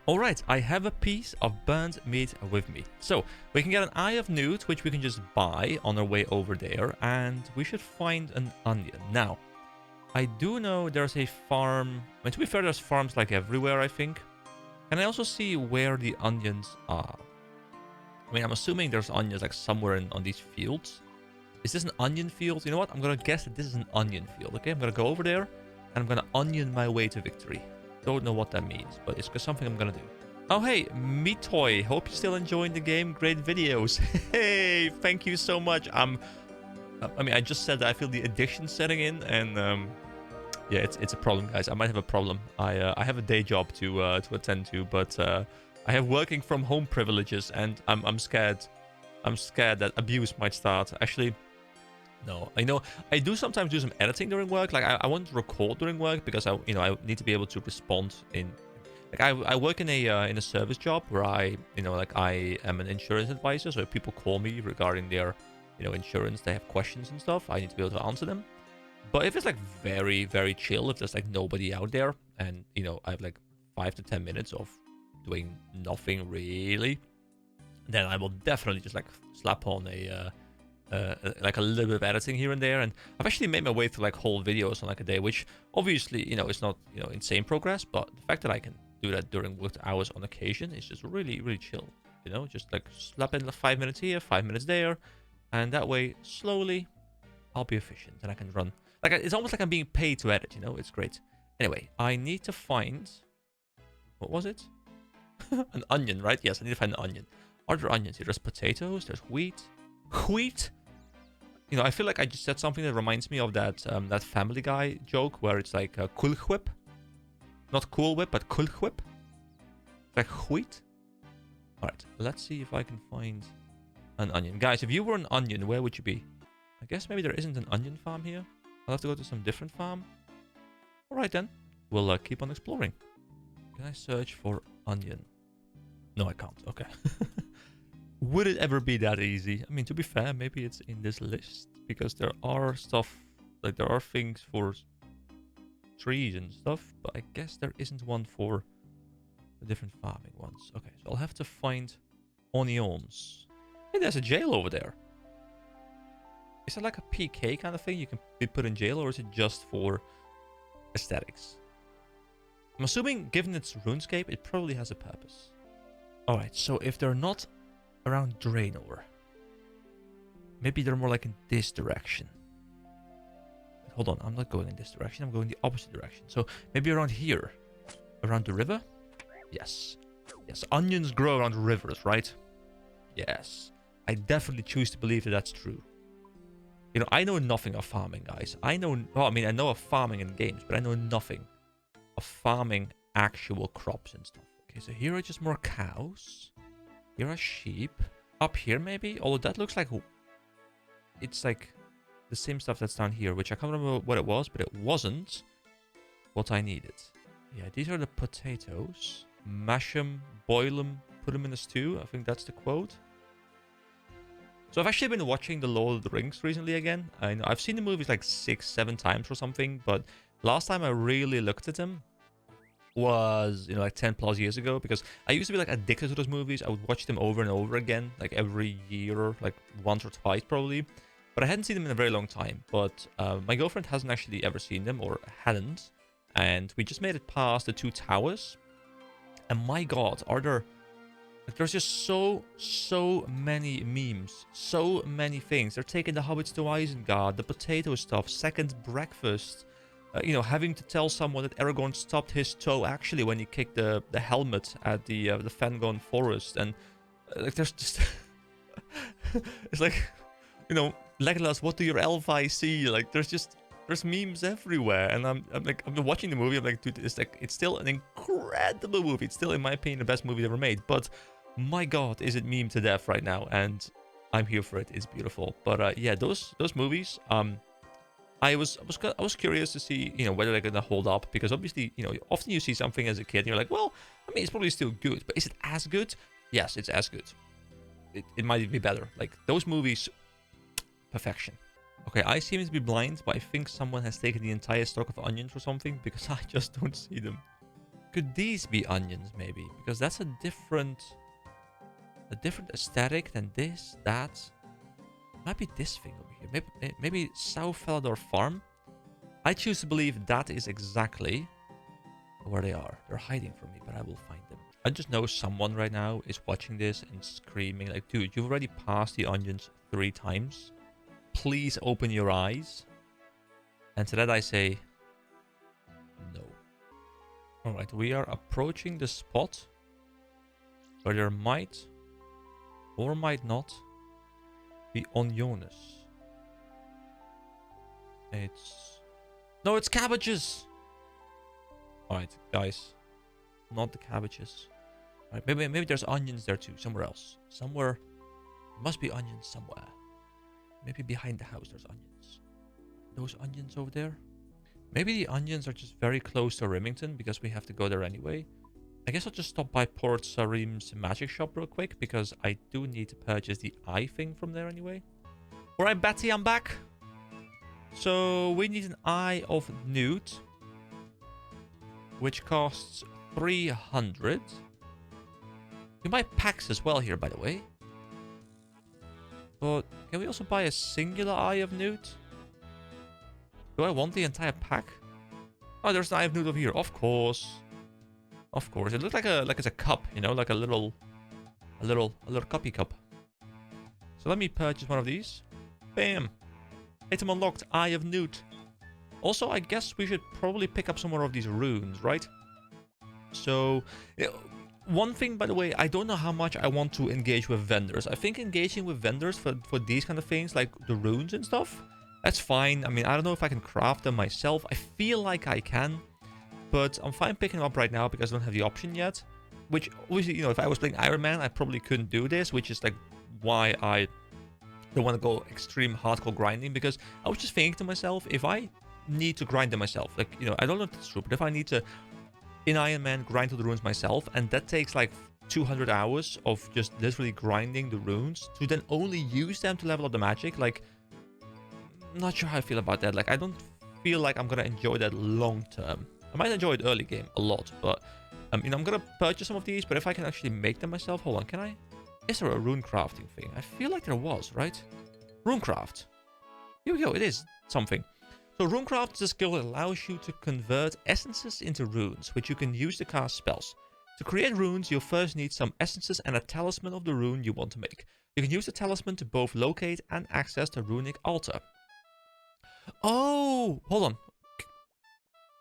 Alright, I have a piece of burnt meat with me. So, we can get an Eye of Newt, which we can just buy on our way over there. And we should find an onion. Now, I do know there's a farm. I mean, to be fair, there's farms like everywhere, I think. Can I also see where the onions are? I mean, I'm assuming there's onions like somewhere on these fields. Is this an onion field? You know what? I'm gonna guess that this is an onion field. Okay, I'm gonna go over there and I'm gonna onion my way to victory. Don't know what that means, but it's something I'm gonna do. Oh, hey, Mitoy. Hope you're still enjoying the game. Great videos. Hey, thank you so much. I mean, I just said that I feel the addiction setting in, and yeah, it's a problem, guys. I might have a problem. I have a day job to attend to, but I have working from home privileges, and I'm scared. I'm scared that abuse might start. Actually, no. I know I do sometimes do some editing during work. Like I want to record during work because I need to be able to respond in. Like I work in a service job where I am an insurance advisor. So if people call me regarding their insurance, they have questions and stuff, I need to be able to answer them. But if it's like very, very chill, if there's like nobody out there and I have like 5 to 10 minutes of doing nothing really, then I will definitely just like slap on like a little bit of editing here and there. And I've actually made my way through like whole videos on like a day, which obviously it's not insane progress, but the fact that I can do that during work hours on occasion is just really, really chill. Just like slap in like 5 minutes here, 5 minutes there, and that way slowly I'll be efficient and I can run. Like it's almost like I'm being paid to edit. It's great. Anyway, I need to find, what was it? An onion, right? Yes, I need to find an onion. Are there onions here? There's potatoes. There's wheat. Wheat. I feel like I just said something that reminds me of that that Family Guy joke where it's like Cool Whip, not Cool Whip, but Cool Whip. Like wheat. All right, let's see if I can find an onion, guys. If you were an onion, where would you be? I guess maybe there isn't an onion farm here. I'll have to go to some different farm. All right then, we'll keep on exploring. Can I search for onion? No, I can't. Okay. Would it ever be that easy? I mean, to be fair, maybe it's in this list because there are stuff, like there are things for trees and stuff, but I guess there isn't one for the different farming ones. Okay, so I'll have to find onions. Hey, there's a jail over there. Is it like a PK kind of thing? You can be put in jail, or is it just for aesthetics? I'm assuming, given it's RuneScape, it probably has a purpose. Alright, so if they're not around Draenor, maybe they're more like in this direction. Wait, hold on, I'm not going in this direction, I'm going the opposite direction. So maybe around here, around the river? Yes. Yes, onions grow around rivers, right? Yes. I definitely choose to believe that that's true. I know nothing of farming, guys. I know of farming in games, but I know nothing of farming actual crops and stuff. Okay, so here are just more cows. Here are sheep. Up here, maybe? Although that looks like it's like the same stuff that's down here, which I can't remember what it was, but it wasn't what I needed. Yeah, these are the potatoes. Mash them, boil them, put them in a stew. I think that's the quote. So I've actually been watching The Lord of the Rings recently again. I know I've seen the movies like 6-7 times or something, but last time I really looked at them was, like 10 plus years ago, because I used to be like addicted to those movies. I would watch them over and over again, like every year, like once or twice probably. But I hadn't seen them in a very long time. But my girlfriend hasn't actually ever seen them, or hadn't. And we just made it past the 2 towers. And my god, there's just so many memes, so many things. They're taking the hobbits to Isengard, the potato stuff, second breakfast, having to tell someone that Aragorn stopped his toe actually when he kicked the helmet at the Fangorn forest, and like there's just it's like, Legolas, what do your elf eyes see? Like there's memes everywhere, and I'm watching the movie. I'm like, dude, it's still an incredible movie. It's still, in my opinion, the best movie ever made. But my god, is it meme to death right now, and I'm here for it. It's beautiful. But yeah, those movies, I was curious to see, whether they're gonna hold up, because obviously, often you see something as a kid and you're like, well, I mean, it's probably still good, but is it as good? Yes, it's as good. It might be better. Like those movies, perfection. Okay, I seem to be blind, but I think someone has taken the entire stock of onions or something, because I just don't see them. Could these be onions, maybe? Because that's a different aesthetic than this, that. Might be this thing over here. Maybe South Falador Farm. I choose to believe that is exactly where they are. They're hiding from me, but I will find them. I just know someone right now is watching this and screaming like, dude, you've already passed the onions 3 times. Please open your eyes. And to that I say, no. Alright, we are approaching the spot where there might or might not be onions. It's... No, it's cabbages! Alright, guys. Not the cabbages. Alright, maybe there's onions there too, somewhere else. Somewhere. There must be onions somewhere. Maybe behind the house there's onions. Those onions over there? Maybe the onions are just very close to Remington because we have to go there anyway. I guess I'll just stop by Port Sarim's magic shop real quick because I do need to purchase the eye thing from there anyway. Alright, Betty, I'm back. So we need an Eye of Newt, which costs 300. You buy packs as well here, by the way. But can we also buy a singular Eye of Newt? Do I want the entire pack? Oh, there's an Eye of Newt over here. Of course. Of course. It looks like it's a cup, you know, like a little cuppy cup. So let me purchase one of these. Bam. Item unlocked, Eye of Newt. Also, I guess we should probably pick up some more of these runes, right? So, one thing, by the way, I don't know how much I want to engage with vendors. I think engaging with vendors for these kind of things, like the runes and stuff, that's fine. I mean, I don't know if I can craft them myself. I feel like I can, but I'm fine picking them up right now because I don't have the option yet. Which, obviously, you know, if I was playing Iron Man, I probably couldn't do this, which is, like, why I don't want to go extreme hardcore grinding, because I was just thinking to myself, if I need to grind them myself, like, you know, I don't know if that's true, but if I need to, in Iron Man, grind to the runes myself, and that takes, like, 200 hours of just literally grinding the runes to then only use them to level up the magic, like, I'm not sure how I feel about that. Like, I don't feel like I'm gonna enjoy that long term. I might enjoy it early game a lot, but you know, I'm gonna purchase some of these, but if I can actually make them myself, hold on, can I? Is there a rune crafting thing? I feel like there was, right? Runecraft. Here we go, it is something. So Runecraft is a skill that allows you to convert essences into runes, which you can use to cast spells. To create runes, you'll first need some essences and a talisman of the rune you want to make. You can use the talisman to both locate and access the runic altar. Oh, hold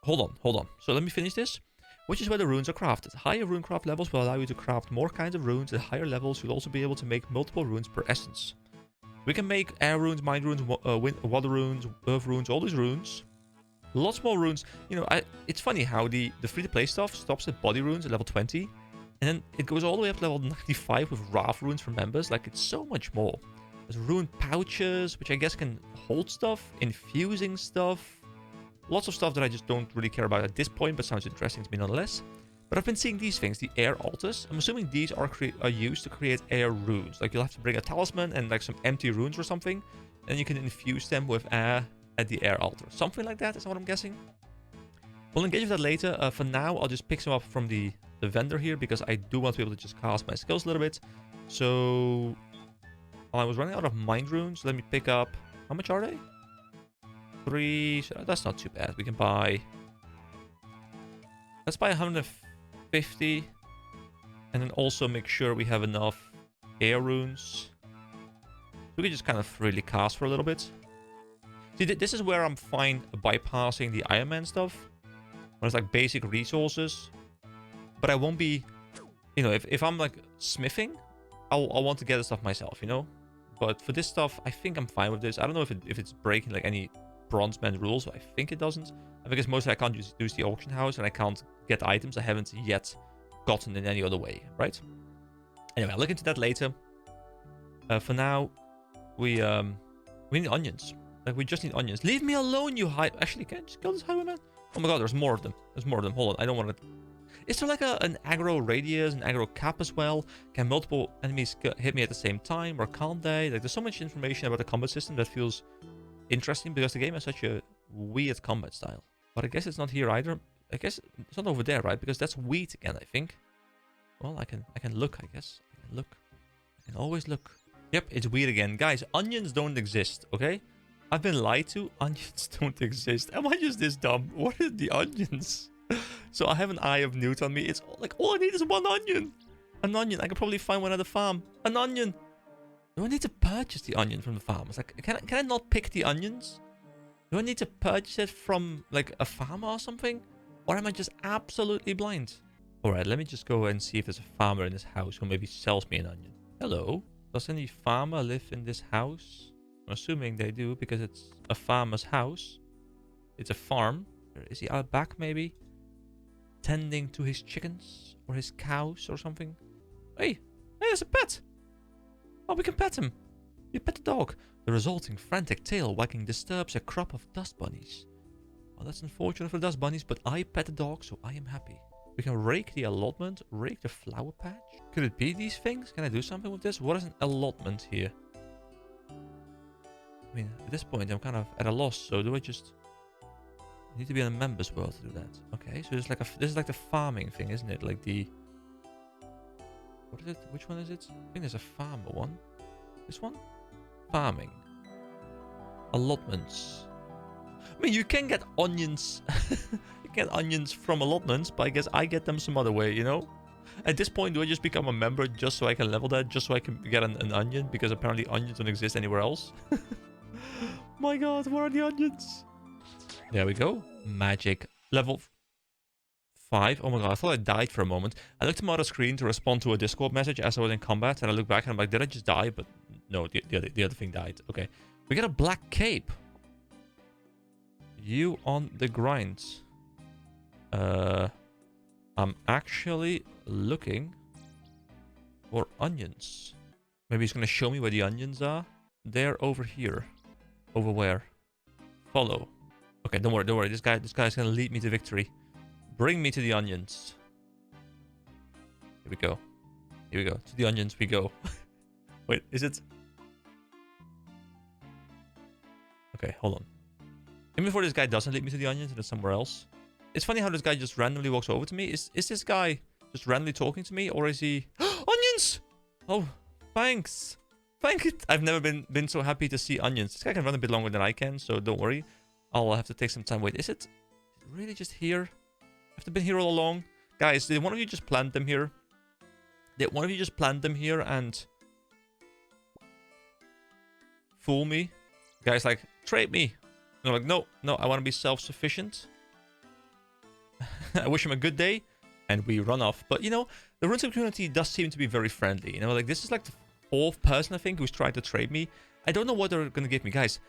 on. So let me finish this. Which is where the runes are crafted. Higher runecraft levels will allow you to craft more kinds of runes. At higher levels, you'll also be able to make multiple runes per essence. We can make air runes, mind runes, water runes, earth runes, all these runes. Lots more runes. You know, it's funny how the free-to-play stuff stops at body runes at level 20. And then it goes all the way up to level 95 with wrath runes for members. Like, it's so much more. There's rune pouches, which I guess can hold stuff, infusing stuff. Lots of stuff that I just don't really care about at this point, but sounds interesting to me nonetheless. But I've been seeing these things, the air altars. I'm assuming these are used to create air runes. Like, you'll have to bring a talisman and like some empty runes or something, and you can infuse them with air at the air altar. Something like that is what I'm guessing. We'll engage with that later. For now, I'll just pick some up from the vendor here, because I do want to be able to just cast my skills a little bit. So I was running out of mind runes. Let me pick up... How much are they? 3... So that's not too bad. We can buy... Let's buy 150. And then also make sure we have enough air runes. We can just kind of really cast for a little bit. See, this is where I'm fine bypassing the Iron Man stuff. When it's like basic resources. But I won't be... You know, if I'm like smithing, I'll want to get the stuff myself, you know? But for this stuff, I think I'm fine with this. I don't know if it's breaking like any Bronzeman rules. I think it doesn't. I think it's mostly I can't use the auction house and I can't get items I haven't yet gotten in any other way, right? Anyway, I'll look into that later. For now, we need onions. Like, we just need onions. Leave me alone, you high... Actually, can I just kill this highwayman? Oh my god, there's more of them. There's more of them. Hold on, I don't want to... Is there like an aggro radius, an aggro cap as well? Can multiple enemies hit me at the same time, or can't they? Like, there's so much information about the combat system that feels interesting, because the game has such a weird combat style. But I guess it's not here either. I guess it's not over there, right? Because that's wheat again, I think. Well, I can look, I guess. I can look. I can always look. Yep, it's weird again. Guys, onions don't exist, okay? I've been lied to. Onions don't exist. Am I just this dumb? What is the onions? So I have an eye of newt on me. It's like all I need is one onion. An onion. I can probably find one at the farm. An onion. Do I need to purchase the onion from the farm? It's like, can I not pick the onions? Do I need to purchase it from like a farmer or something? Or am I just absolutely blind? Alright, let me just go and see if there's a farmer in this house who maybe sells me an onion. Hello? Does any farmer live in this house? I'm assuming they do because it's a farmer's house. It's a farm. Is he out back maybe? Tending to his chickens or his cows or something? Hey, there's a pet! Oh, we can pet him. You pet the dog. The resulting frantic tail wagging disturbs a crop of dust bunnies. Well, that's unfortunate for dust bunnies, but I pet the dog, so I am happy. We can rake the allotment, rake the flower patch. Could it be these things? Can I do something with this? What is an allotment here? I mean, at this point, I'm kind of at a loss, so do I just... I need to be in a member's world to do that. Okay, so it's like this is like the farming thing, isn't it? Like the... What is it? Which one is it? I think there's a farmer one. This one? Farming. Allotments. I mean, you can get onions. You get onions from allotments, but I guess I get them some other way, you know? At this point, do I just become a member just so I can level that? Just so I can get an onion? Because apparently onions don't exist anywhere else. My god, where are the onions? There we go. Magic. Level 5. Oh my god, I thought I died for a moment. I looked at my other screen to respond to a Discord message as I was in combat, and I looked back and I'm like, did I just die? But no, the other thing died. Okay. We got a black cape. You on the grind. I'm actually looking for onions. Maybe he's gonna show me where the onions are. They're over here. Over where? Follow. Okay, don't worry. This guy's gonna lead me to victory. Bring me to the onions. Here we go. To the onions we go. Wait, is it? Okay, hold on. Even before this guy doesn't lead me to the onions and it's somewhere else. It's funny how this guy just randomly walks over to me. Is this guy just randomly talking to me, or is he... Onions! Oh, thanks. Thank you. I've never been so happy to see onions. This guy can run a bit longer than I can, so don't worry. I'll have to take some time. Wait, is it really just here? Have they been here all along? Guys, did one of you just plant them here? Did one of you just plant them here and... fool me? Guys, like, trade me. And I'm like, no, I want to be self-sufficient. I wish him a good day. And we run off. But, you know, the RuneScape community does seem to be very friendly. You know, like, this is like the 4th person, I think, who's tried to trade me. I don't know what they're going to give me. Guys,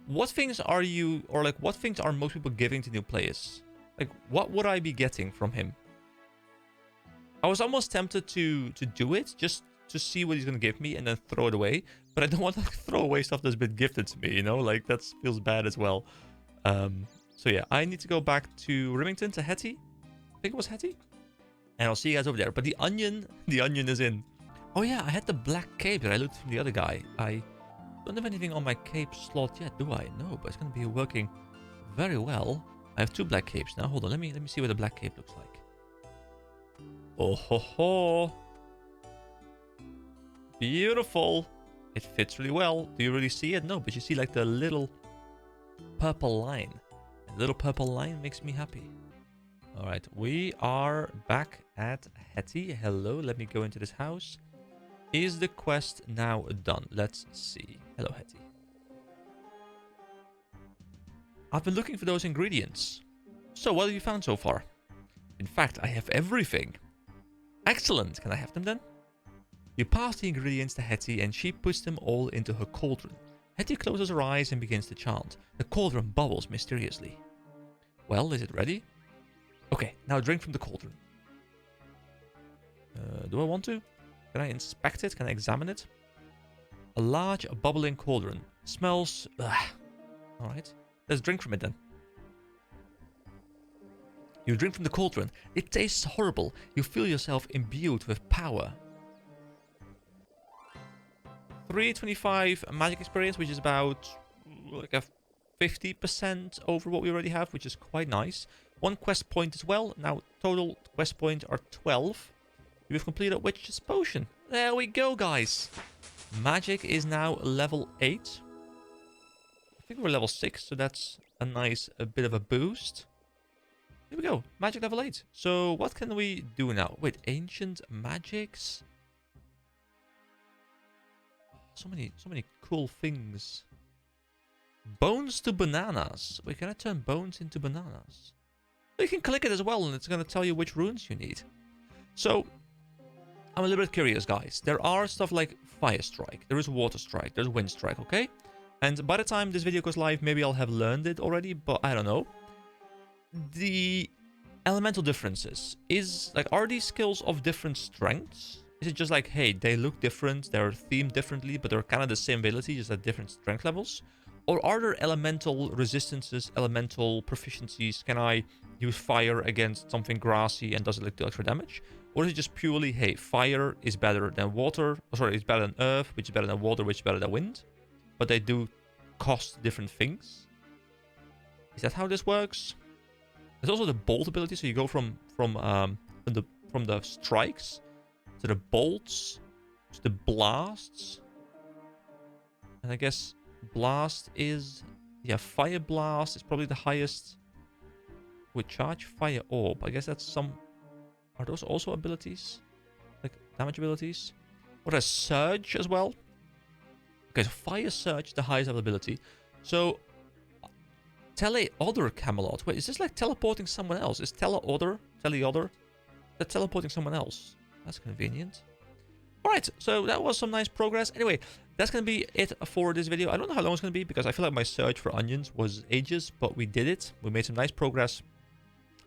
what things are you... or, like, what things are most people giving to new players? Like, what would I be getting from him? I was almost tempted to do it, just to see what he's going to give me and then throw it away. But I don't want to throw away stuff that's been gifted to me, you know? Like, that feels bad as well. So yeah, I need to go back to Remington, to Hetty. I think it was Hetty. And I'll see you guys over there. But the onion is in. Oh yeah, I had the black cape that I looked from the other guy. I don't have anything on my cape slot yet, do I? No, but it's going to be working very well. I have 2 black capes now. Hold on, let me see what the black cape looks like. Oh ho ho. Beautiful. It fits really well. Do you really see it? No, but you see like the little purple line. And the little purple line makes me happy. Alright, we are back at Hetty. Hello, let me go into this house. Is the quest now done? Let's see. Hello, Hetty. I've been looking for those ingredients. So, what have you found so far? In fact, I have everything. Excellent. Can I have them then? You pass the ingredients to Hetty and she puts them all into her cauldron. Hetty closes her eyes and begins to chant. The cauldron bubbles mysteriously. Well, is it ready? Okay, now drink from the cauldron. Do I want to? Can I inspect it? Can I examine it? A large bubbling cauldron. Smells... Alright, let's drink from it then. You drink from the cauldron. It tastes horrible. You feel yourself imbued with power. 325 magic experience, which is about like a 50% over what we already have, which is quite nice. 1 quest point as well. Now, total quest points are 12. We've completed a witch's potion. There we go, guys. Magic is now level 8. think we're level 6, so that's a bit of a boost. Here we go, magic level 8. So what can we do now? Wait, ancient magics? So many cool things. Bones to bananas. Wait, can I turn bones into bananas? You can click it as well, and it's going to tell you which runes you need. So, I'm a little bit curious, guys. There are stuff like Fire Strike, there is Water Strike, there's Wind Strike, okay? And by the time this video goes live, maybe I'll have learned it already, but I don't know. The elemental differences are these skills of different strengths? Is it just like, hey, they look different, they're themed differently, but they're kind of the same ability, just at different strength levels? Or are there elemental resistances, elemental proficiencies? Can I use fire against something grassy and does it do extra damage? Or is it just purely, hey, fire is better than water, it's better than earth, which is better than water, which is better than wind, but they do cost different things? Is that how this works? There's also the bolt ability, so you go from the strikes to the bolts to the blasts, and I guess blast is, yeah, fire blast is probably the highest. With charge fire orb, I guess that's some. Are those also abilities, like damage abilities? Or a surge as well? Okay, so fire surge, the highest level ability. So Tele-Other Camelot. Wait, is this like teleporting someone else? Is Tele-Other? That's teleporting someone else. That's convenient. Alright, so that was some nice progress. Anyway, that's going to be it for this video. I don't know how long it's going to be because I feel like my search for onions was ages, but we did it. We made some nice progress.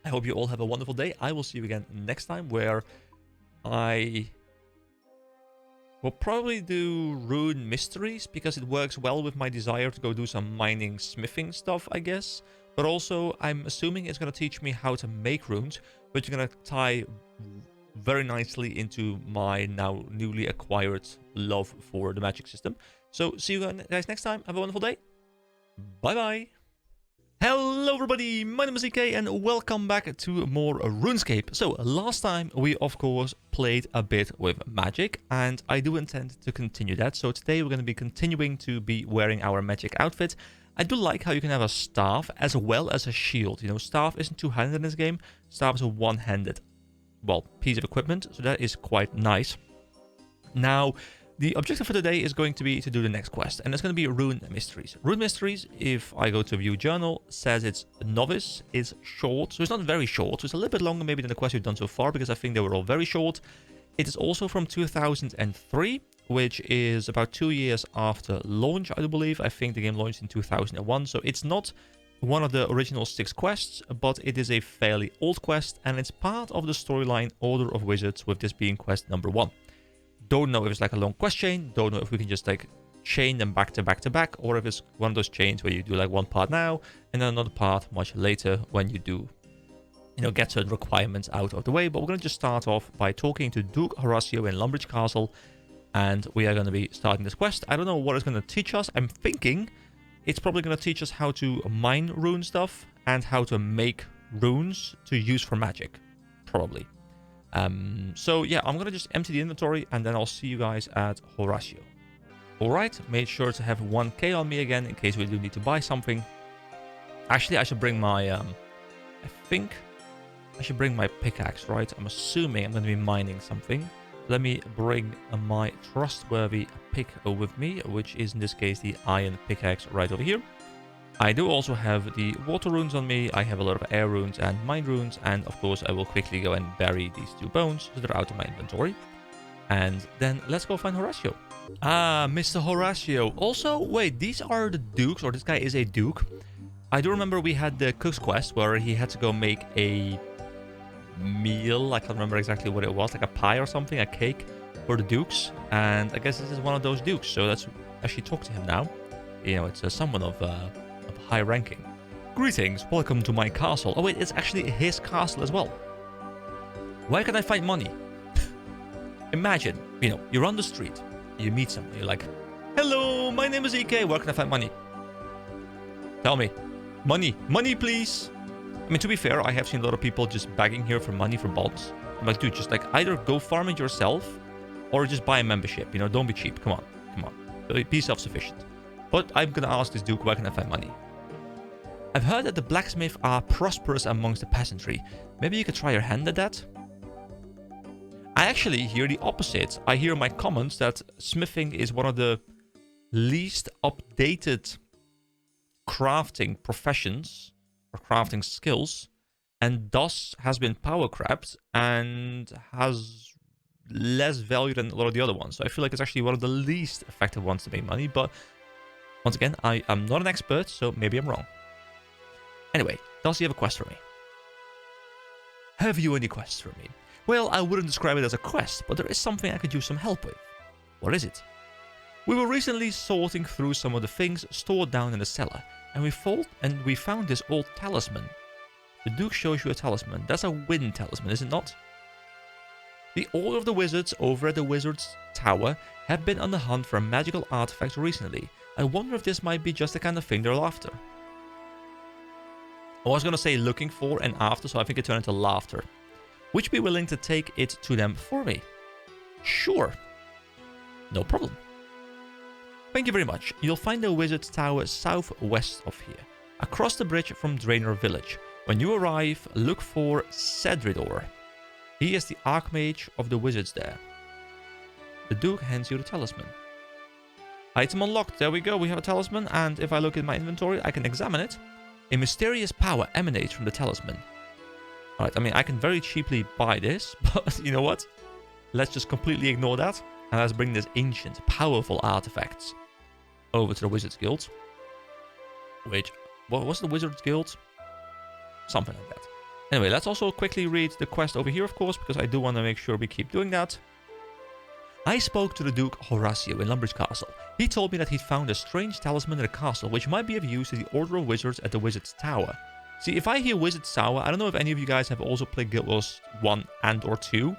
I hope you all have a wonderful day. I will see you again next time, where I will probably do rune mysteries because it works well with my desire to go do some mining, smithing stuff, I guess. But also, I'm assuming it's going to teach me how to make runes, which is going to tie very nicely into my now newly acquired love for the magic system. So, see you guys next time. Have a wonderful day. Bye-bye. Hello everybody, my name is EK and welcome back to more RuneScape. So last time we of course played a bit with magic and I do intend to continue that. So today we're going to be continuing to be wearing our magic outfit. I do like how you can have a staff as well as a shield. You know, staff isn't two-handed in this game, staff is a one-handed, well, piece of equipment, so that is quite nice. Now, the objective for today is going to be to do the next quest, and it's going to be Rune Mysteries. Rune Mysteries, if I go to View Journal, says it's Novice, it's short, so it's not very short, so it's a little bit longer maybe than the quest we've done so far, because I think they were all very short. It is also from 2003, which is about 2 years after launch, I do believe. I think the game launched in 2001, so it's not one of the original 6 quests, but it is a fairly old quest, and it's part of the storyline Order of Wizards, with this being quest number 1. Don't know if it's like a long quest chain, don't know if we can just like chain them back to back to back, or if it's one of those chains where you do like one part now and then another part much later when you do, you know, get certain requirements out of the way. But we're going to just start off by talking to Duke Horatio in Lumbridge Castle, and we are going to be starting this quest. I don't know what it's going to teach us. I'm thinking it's probably going to teach us how to mine rune stuff and how to make runes to use for magic, probably. So yeah, I'm gonna just empty the inventory and then I'll see you guys at Horatio. Alright, made sure to have 1k on me again in case we do need to buy something. Actually, I should bring my, I think I should bring my pickaxe, right? I'm assuming I'm gonna be mining something. Let me bring my trustworthy pick with me, which is in this case the iron pickaxe right over here. I do also have the water runes on me, I have a lot of air runes and mine runes, and of course I will quickly go and bury these 2 bones so they're out of my inventory. And then let's go find Horatio. Ah, Mr. Horatio. Also, wait, these are the dukes, or this guy is a duke. I do remember we had the cook's quest where he had to go make a meal, I can't remember exactly what it was, like a pie or something, a cake for the dukes. And I guess this is one of those dukes, so let's actually talk to him now. You know, it's someone of high ranking. Greetings, welcome to my castle. Oh wait, it's actually his castle as well. Where can I find money? Imagine, you know, you're on the street, you meet someone, you're like, hello, my name is EK, where can I find money? Tell me. Money please. I mean, to be fair, I have seen a lot of people just begging here for money for bots. I'm like, dude, just like either go farm it yourself or just buy a membership, you know, don't be cheap, come on. Be self-sufficient. But I'm gonna ask this Duke where can I find money. I've heard that the blacksmiths are prosperous amongst the peasantry. Maybe you could try your hand at that? I actually hear the opposite. I hear in my comments that smithing is one of the least updated crafting professions or crafting skills, and thus has been power crapped and has less value than a lot of the other ones. So I feel like it's actually one of the least effective ones to make money. But once again, I am not an expert, so maybe I'm wrong. Anyway, does he have a quest for me? Have you any quests for me? Well, I wouldn't describe it as a quest, but there is something I could use some help with. What is it? We were recently sorting through some of the things stored down in the cellar, and we found this old talisman. The Duke shows you a talisman. That's a wind talisman, is it not? The Order of the Wizards over at the Wizard's Tower have been on the hunt for a magical artifact recently. I wonder if this might be just the kind of thing they're after. I was going to say looking for and after, so I think it turned into laughter. Would you be willing to take it to them for me? Sure. No problem. Thank you very much. You'll find the Wizard's Tower southwest of here, across the bridge from Draenor Village. When you arrive, look for Cedridor. He is the Archmage of the Wizards there. The Duke hands you the talisman. Item unlocked. There we go. We have a talisman, and if I look at my inventory, I can examine it. A mysterious power emanates from the talisman. Alright, I mean, I can very cheaply buy this, but you know what? Let's just completely ignore that, and let's bring this ancient, powerful artifacts over to the Wizards Guild. Which, what was the Wizards Guild? Something like that. Anyway, let's also quickly read the quest over here, of course, because I do want to make sure we keep doing that. I spoke to the Duke Horatio in Lumbridge Castle. He told me that he'd found a strange talisman in the castle, which might be of use to the Order of Wizards at the Wizard's Tower. See, if I hear Wizard's Tower, I don't know if any of you guys have also played Guild Wars 1 and or 2,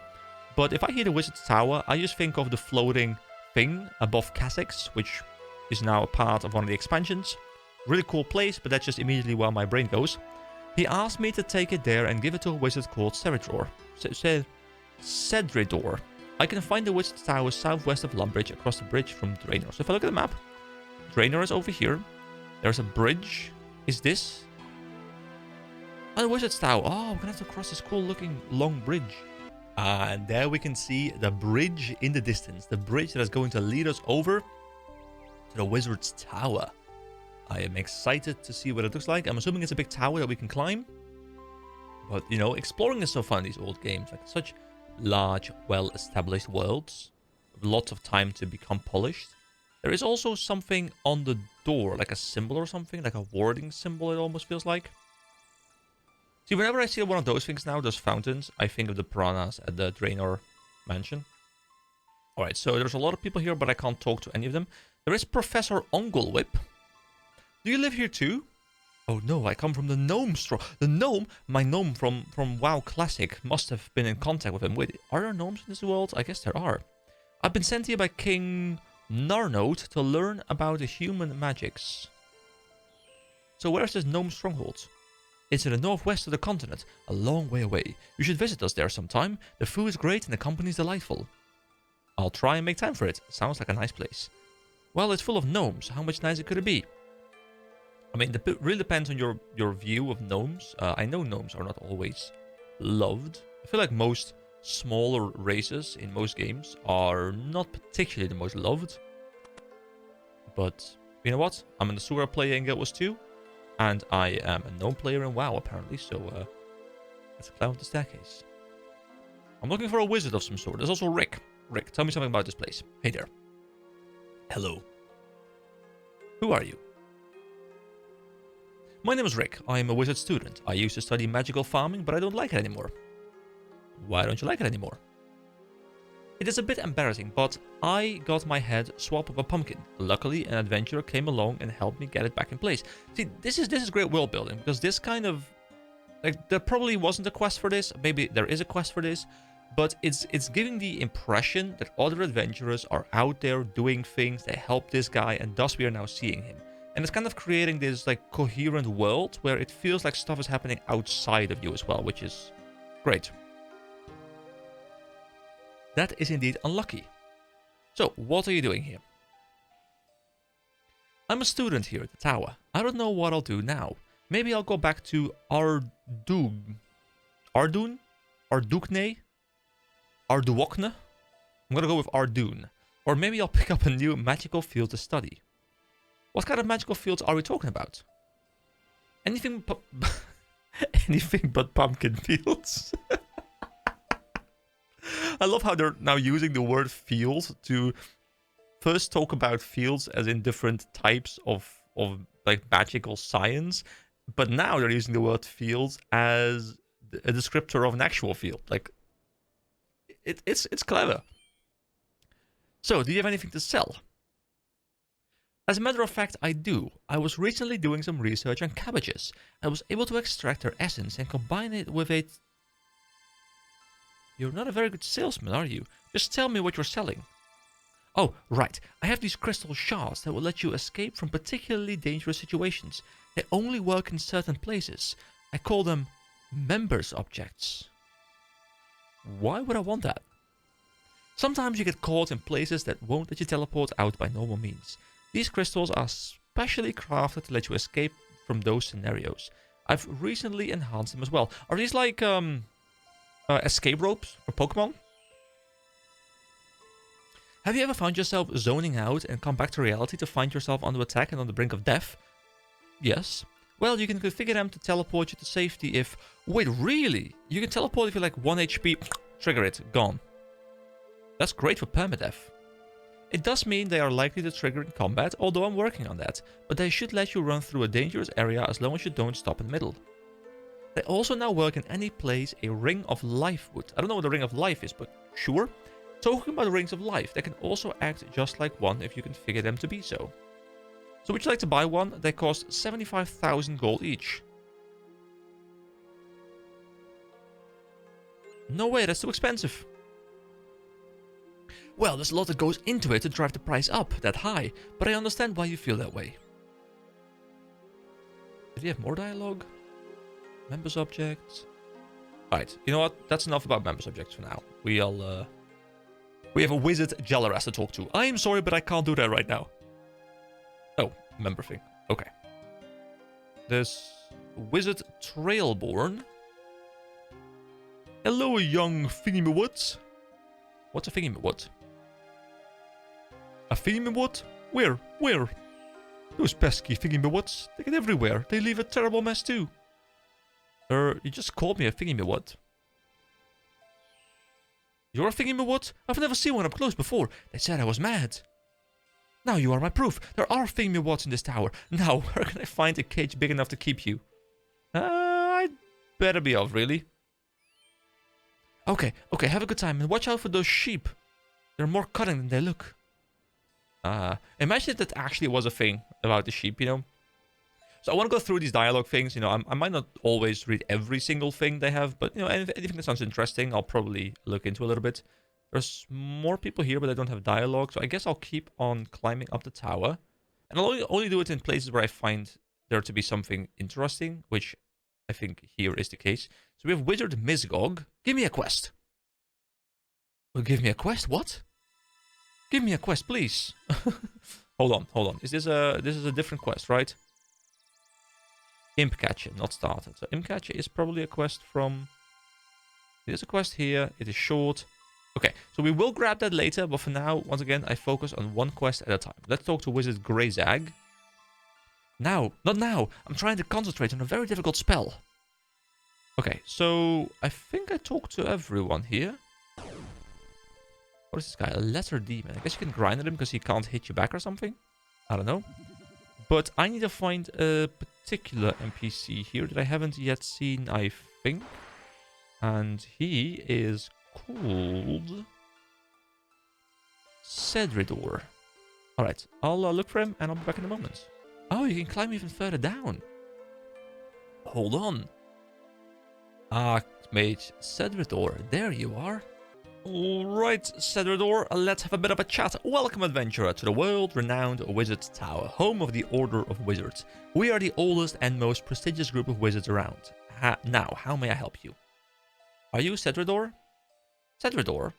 but if I hear the Wizard's Tower, I just think of the floating thing above Kassex, which is now a part of one of the expansions. Really cool place, but that's just immediately where my brain goes. He asked me to take it there and give it to a wizard called Cedridor. Cedridor. I can find the Wizard's Tower southwest of Lumbridge, across the bridge from Draenor. So if I look at the map, Draenor is over here. There's a bridge. Is this? Oh, the Wizard's Tower. Oh, we're gonna have to cross this cool looking long bridge. And there we can see the bridge in the distance. The bridge that is going to lead us over to the Wizard's Tower. I am excited to see what it looks like. I'm assuming it's a big tower that we can climb. But, you know, exploring is so fun in these old games. Like, such large, well-established worlds. With lots of time to become polished. There is also something on the door, like a symbol or something. Like a warding symbol, it almost feels like. See, whenever I see one of those things now, those fountains, I think of the piranhas at the Draenor mansion. Alright, so there's a lot of people here, but I can't talk to any of them. There is Professor Onglewhip. Do you live here too? Oh no, I come from the gnome store. The gnome, my gnome from WoW Classic, must have been in contact with him. Wait, are there gnomes in this world? I guess there are. I've been sent here by King Narnode to learn about the human magics. So where's this gnome stronghold? It's in the northwest of the continent, a long way away. You should visit us there sometime. The food is great and the company is delightful. I'll try and make time for it. Sounds like a nice place. Well, it's full of gnomes. How much nicer could it be? I mean, it really depends on your view of gnomes. I know gnomes are not always loved. I feel like most smaller races in most games are not particularly the most loved. But, you know what? I'm an Asura player in Guild Wars 2. And I am a gnome player in WoW, apparently. So, let's climb up the staircase. I'm looking for a wizard of some sort. There's also Rick. Rick, tell me something about this place. Hey there. Hello. Who are you? My name is Rick. I am a wizard student. I used to study magical farming, but I don't like it anymore. Why don't you like it anymore? It is a bit embarrassing, but I got my head swapped with a pumpkin. Luckily, an adventurer came along and helped me get it back in place. See, this is great world building, because this kind of... like, there probably wasn't a quest for this. Maybe there is a quest for this. But it's giving the impression that other adventurers are out there doing things. They help this guy, and thus we are now seeing him. And it's kind of creating this like coherent world where it feels like stuff is happening outside of you as well, which is great. That is indeed unlucky. So, what are you doing here? I'm a student here at the tower. I don't know what I'll do now. Maybe I'll go back to Ardun? Ardukne? Arduokne? I'm gonna go with Ardun. Or maybe I'll pick up a new magical field to study. What kind of magical fields are we talking about? Anything but... anything but pumpkin fields. I love how they're now using the word fields to first talk about fields as in different types of like magical science, but now they're using the word fields as a descriptor of an actual field. Like, it's clever. So, do you have anything to sell? As a matter of fact, I do. I was recently doing some research on cabbages. I was able to extract their essence and combine it with a... You're not a very good salesman, are you? Just tell me what you're selling. Oh, right. I have these crystal shards that will let you escape from particularly dangerous situations. They only work in certain places. I call them members objects. Why would I want that? Sometimes you get caught in places that won't let you teleport out by normal means. These crystals are specially crafted to let you escape from those scenarios. I've recently enhanced them as well. Are these like escape ropes for Pokemon? Have you ever found yourself zoning out and come back to reality to find yourself under attack and on the brink of death? Yes. Well, you can configure them to teleport you to safety if... Wait, really? You can teleport if you're like 1 HP, trigger it, gone. That's great for permadeath. It does mean they are likely to trigger in combat, although I'm working on that, but they should let you run through a dangerous area as long as you don't stop in the middle. They also now work in any place a Ring of Life would. I don't know what a Ring of Life is, but sure. Talking about Rings of Life, they can also act just like one if you configure them to be so. So would you like to buy one? They cost 75,000 gold each. No way, that's too expensive. Well, there's a lot that goes into it to drive the price up that high, but I understand why you feel that way. Did he have more dialogue? Members objects. Alright, you know what? That's enough about members objects for now. We have a wizard Jalaras to talk to. I'm sorry, but I can't do that right now. Oh, member thing. Okay. There's wizard Trailborn. Hello, young thingy-me-what? What's a thingy-me-what? A thingy-me-what? Where? Where? Those pesky thingy-me-whats. They get everywhere. They leave a terrible mess too. You just called me a thingy-me-what. You're a thingy-me-what? I've never seen one up close before. They said I was mad. Now you are my proof. There are thingy-me-whats in this tower. Now, where can I find a cage big enough to keep you? I'd better be off, really. Okay, have a good time, and watch out for those sheep. They're more cunning than they look. Imagine if that actually was a thing about the sheep, you know? So I want to go through these dialogue things, you know, I might not always read every single thing they have, but, you know, anything that sounds interesting, I'll probably look into a little bit. There's more people here, but I don't have dialogue, so I guess I'll keep on climbing up the tower. And I'll only do it in places where I find there to be something interesting, which I think here is the case. So we have Wizard Misgog. Give me a quest. Well, give me a quest? What? Give me a quest, please. Hold on. This is a different quest, right? Imp Catcher, not started. So Imp Catcher is probably a quest from... There's a quest here. It is short. Okay, so we will grab that later, but for now, once again, I focus on one quest at a time. Let's talk to Wizard Greyzag. Now, not now. I'm trying to concentrate on a very difficult spell. Okay, so I think I talked to everyone here. What is this guy? A Lesser Demon. I guess you can grind at him because he can't hit you back or something. I don't know. But I need to find a particular NPC here that I haven't yet seen, I think. And he is called Cedridor. Alright, I'll look for him and I'll be back in a moment. Oh, you can climb even further down. Hold on. Archmage Cedridor, there you are. Alright, Cedridor, let's have a bit of a chat. Welcome, adventurer, to the world-renowned Wizard Tower, home of the Order of Wizards. We are the oldest and most prestigious group of wizards around. Now, how may I help you? Are you Cedridor? Cedridor?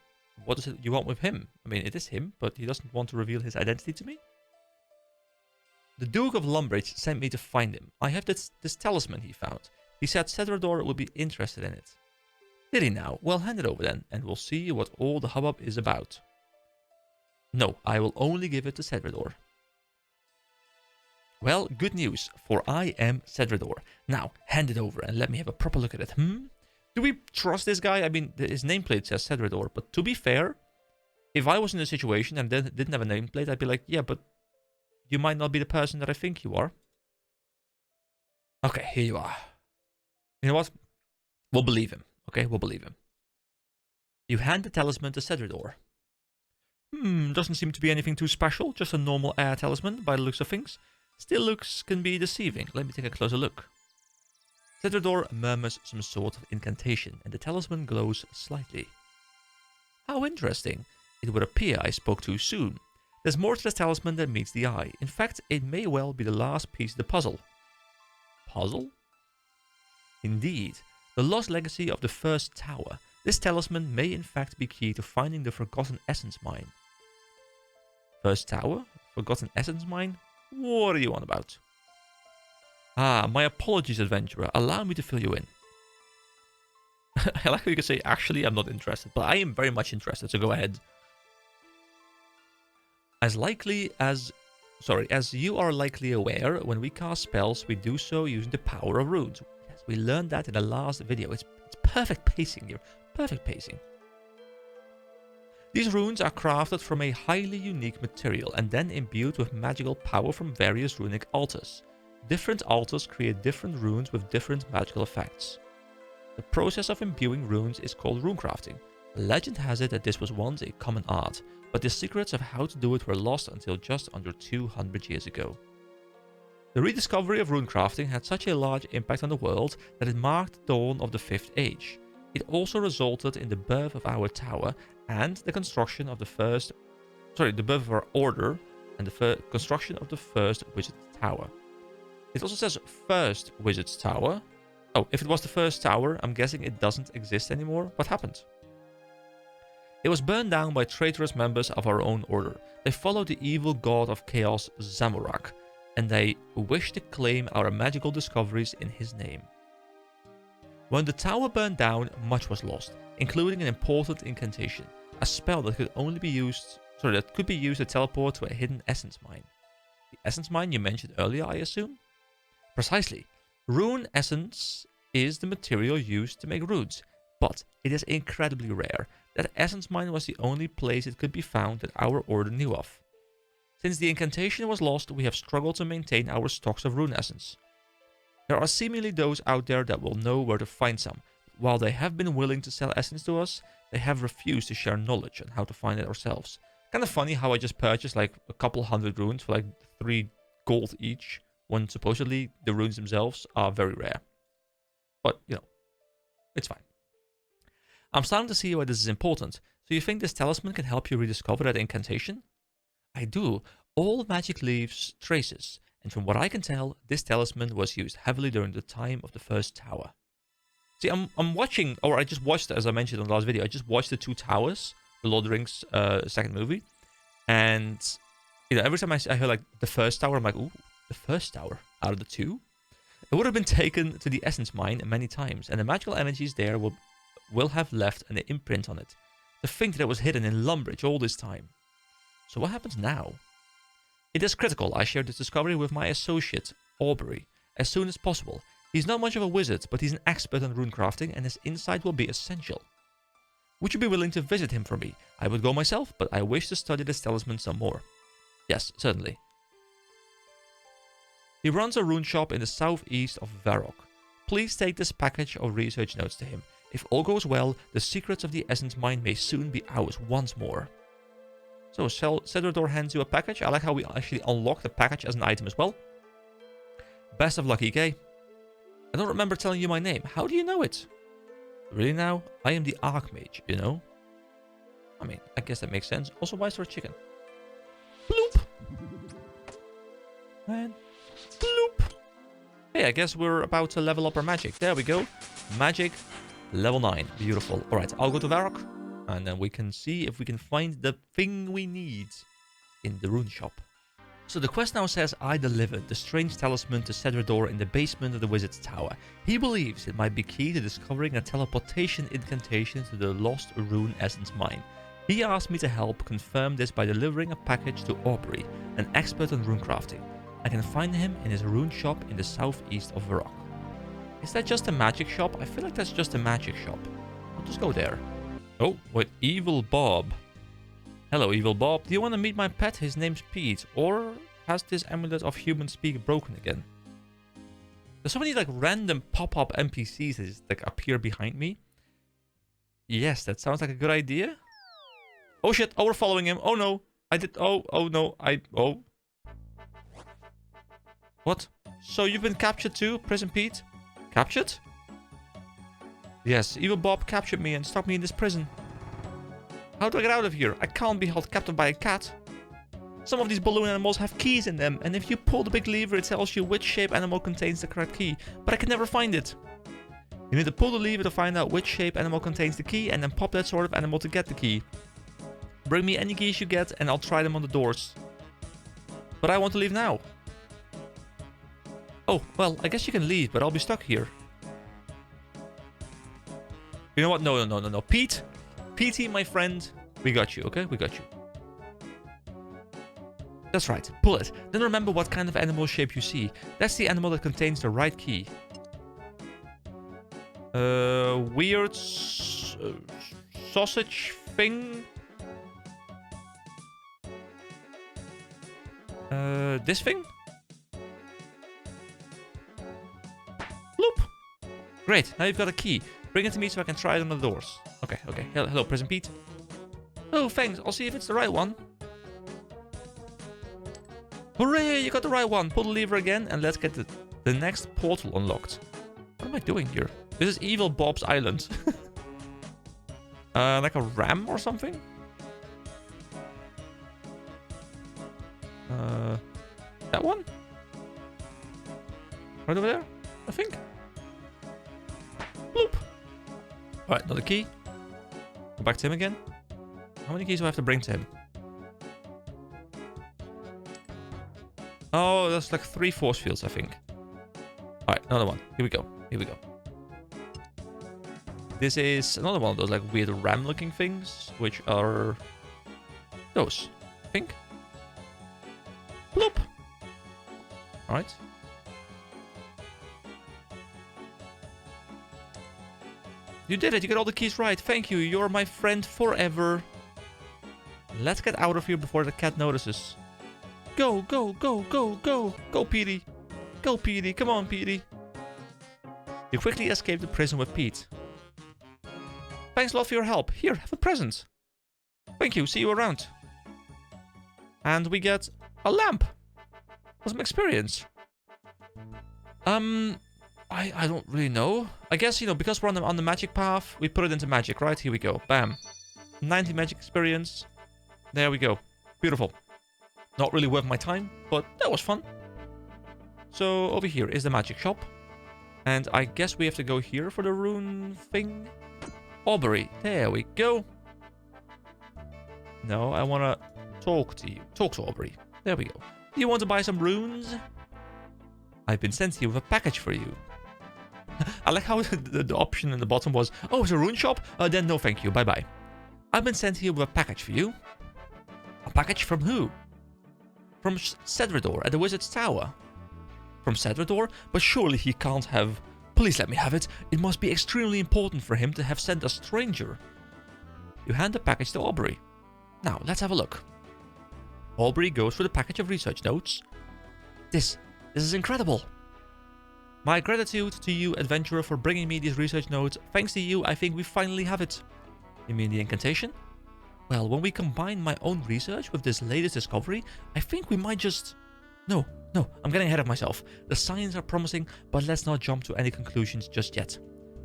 What is it you want with him? I mean, it is him, but he doesn't want to reveal his identity to me? The Duke of Lumbridge sent me to find him. I have this talisman he found. He said Cedrador would be interested in it. Did he now? Well, hand it over then, and we'll see what all the hubbub is about. No, I will only give it to Cedrador. Well, good news, for I am Cedrador. Now, hand it over and let me have a proper look at it. Do we trust this guy? I mean, his nameplate says Cedrador, but to be fair, if I was in a situation and didn't have a nameplate, I'd be like, yeah, but you might not be the person that I think you are. Okay, here you are. You know what? We'll believe him. Okay, we'll believe him. You hand the talisman to Cedrador. Doesn't seem to be anything too special. Just a normal air talisman by the looks of things. Still looks can be deceiving. Let me take a closer look. Cedrador murmurs some sort of incantation, and the talisman glows slightly. How interesting. It would appear I spoke too soon. There's more to this talisman than meets the eye. In fact, it may well be the last piece of the puzzle. Puzzle? Indeed. The lost legacy of the first tower. This talisman may in fact be key to finding the Forgotten Essence Mine. First tower? Forgotten Essence Mine? What are you on about? My apologies, adventurer. Allow me to fill you in. I like how you can say, actually, I'm not interested, but I am very much interested, so go ahead. As you are likely aware, when we cast spells, we do so using the power of runes. Yes, we learned that in the last video. It's perfect pacing here. Perfect pacing. These runes are crafted from a highly unique material and then imbued with magical power from various runic altars. Different altars create different runes with different magical effects. The process of imbuing runes is called runecrafting. Legend has it that this was once a common art, but the secrets of how to do it were lost until just under 200 years ago. The rediscovery of runecrafting had such a large impact on the world that it marked the dawn of the Fifth Age. It also resulted in the birth of our tower and the construction of the birth of our order and the construction of the first wizard's tower. It also says first wizard's tower. Oh, if it was the first tower, I'm guessing it doesn't exist anymore. What happened? It was burned down by traitorous members of our own order. They followed the evil god of chaos, Zamorak, and they wished to claim our magical discoveries in his name. When the tower burned down, much was lost, including an important incantation, a spell that could be used to teleport to a hidden essence mine. The essence mine you mentioned earlier, I assume? Precisely. Rune essence is the material used to make runes, but it is incredibly rare. That essence mine was the only place it could be found that our order knew of. Since the incantation was lost, we have struggled to maintain our stocks of rune essence. There are seemingly those out there that will know where to find some. While they have been willing to sell essence to us, they have refused to share knowledge on how to find it ourselves. Kind of funny how I just purchased like a couple hundred runes for like 3 gold each, when supposedly the runes themselves are very rare. But, you know, it's fine. I'm starting to see why this is important. So you think this talisman can help you rediscover that incantation? I do. All magic leaves traces, and from what I can tell, this talisman was used heavily during the time of the first tower. See, I'm watching, or I just watched, as I mentioned in the last video, I just watched the Two Towers, the Lord of the Rings second movie, and you know, every time I hear like the first tower, I'm like, ooh, the first tower out of the two. It would have been taken to the essence mine many times, and the magical energies there will have left an imprint on it. To think that it was hidden in Lumbridge all this time. So what happens now? It is critical I share this discovery with my associate, Aubrey, as soon as possible. He's not much of a wizard, but he's an expert on runecrafting, and his insight will be essential. Would you be willing to visit him for me? I would go myself, but I wish to study this talisman some more. Yes, certainly. He runs a rune shop in the southeast of Varrock. Please take this package of research notes to him. If all goes well, the secrets of the Essence Mine may soon be ours once more. So, Cedrador hands you a package. I like how we actually unlock the package as an item as well. Best of luck, EK. I don't remember telling you my name. How do you know it? Really now? I am the Archmage, you know? I mean, I guess that makes sense. Also, why is there a chicken? Bloop! And bloop! Hey, I guess we're about to level up our magic. There we go. Magic, level 9. Beautiful. Alright, I'll go to Varrock. And then we can see if we can find the thing we need in the rune shop. So the quest now says I delivered the strange talisman to Cedrador in the basement of the Wizard's Tower. He believes it might be key to discovering a teleportation incantation to the lost rune essence mine. He asked me to help confirm this by delivering a package to Aubrey, an expert on rune crafting. I can find him in his rune shop in the southeast of Varrock. Is that just a magic shop? I feel like that's just a magic shop. I'll just go there. Oh, with Evil Bob. Hello, Evil Bob. Do you want to meet my pet? His name's Pete. Or has this amulet of human speak broken again? There's so many like random pop-up NPCs that just like appear behind me. Yes, that sounds like a good idea. Oh shit, oh we're following him. Oh no. Oh no, oh. What? So you've been captured too, Prison Pete? Captured? Yes, Evil Bob captured me and stuck me in this prison. How do I get out of here? I can't be held captive by a cat. Some of these balloon animals have keys in them, and if you pull the big lever, it tells you which shape animal contains the correct key, but I can never find it. You need to pull the lever to find out which shape animal contains the key, and then pop that sort of animal to get the key. Bring me any keys you get, and I'll try them on the doors. But I want to leave now. Oh, well, I guess you can leave, but I'll be stuck here. You know what? No. Pete, my friend, we got you, okay? We got you. That's right, pull it. Then remember what kind of animal shape you see. That's the animal that contains the right key. Weird sausage thing. This thing? Bloop! Great, now you've got a key. Bring it to me so I can try it on the doors. Okay. Hello, Prison Pete. Oh, thanks. I'll see if it's the right one. Hooray, you got the right one. Pull the lever again and let's get the next portal unlocked. What am I doing here? This is Evil Bob's Island. Like a ram or something? That one? Right over there, I think. Bloop. Alright, another key. Go back to him again. How many keys do I have to bring to him? Oh, that's like 3 force fields, I think. Alright, another one. Here we go. This is another one of those like weird ram-looking things, which are those, I think. Bloop. Alright. You did it. You got all the keys right. Thank you. You're my friend forever. Let's get out of here before the cat notices. Go. Go, Petey. Go, Petey. Come on, Petey. You quickly escaped the prison with Pete. Thanks a lot for your help. Here, have a present. Thank you. See you around. And we get a lamp. For some experience. I don't really know. I guess, you know, because we're on the magic path, we put it into magic, right? Here we go. Bam. 90 magic experience. There we go. Beautiful. Not really worth my time, but that was fun. So over here is the magic shop. And I guess we have to go here for the rune thing. Aubrey. There we go. No, I want to talk to you. Talk to Aubrey. There we go. Do you want to buy some runes? I've been sent here with a package for you. I like how the option in the bottom was, oh, it's a rune shop? Then no thank you, bye-bye. I've been sent here with a package for you. A package from who? From Cedrador at the Wizard's Tower. From Cedrador? But surely he can't have... Please let me have it. It must be extremely important for him to have sent a stranger. You hand the package to Aubrey. Now, let's have a look. Aubrey goes for the package of research notes. This is incredible. My gratitude to you, adventurer, for bringing me these research notes. Thanks to you, I think we finally have it. You mean the incantation? Well, when we combine my own research with this latest discovery, I think we might just... No, I'm getting ahead of myself. The signs are promising, but let's not jump to any conclusions just yet.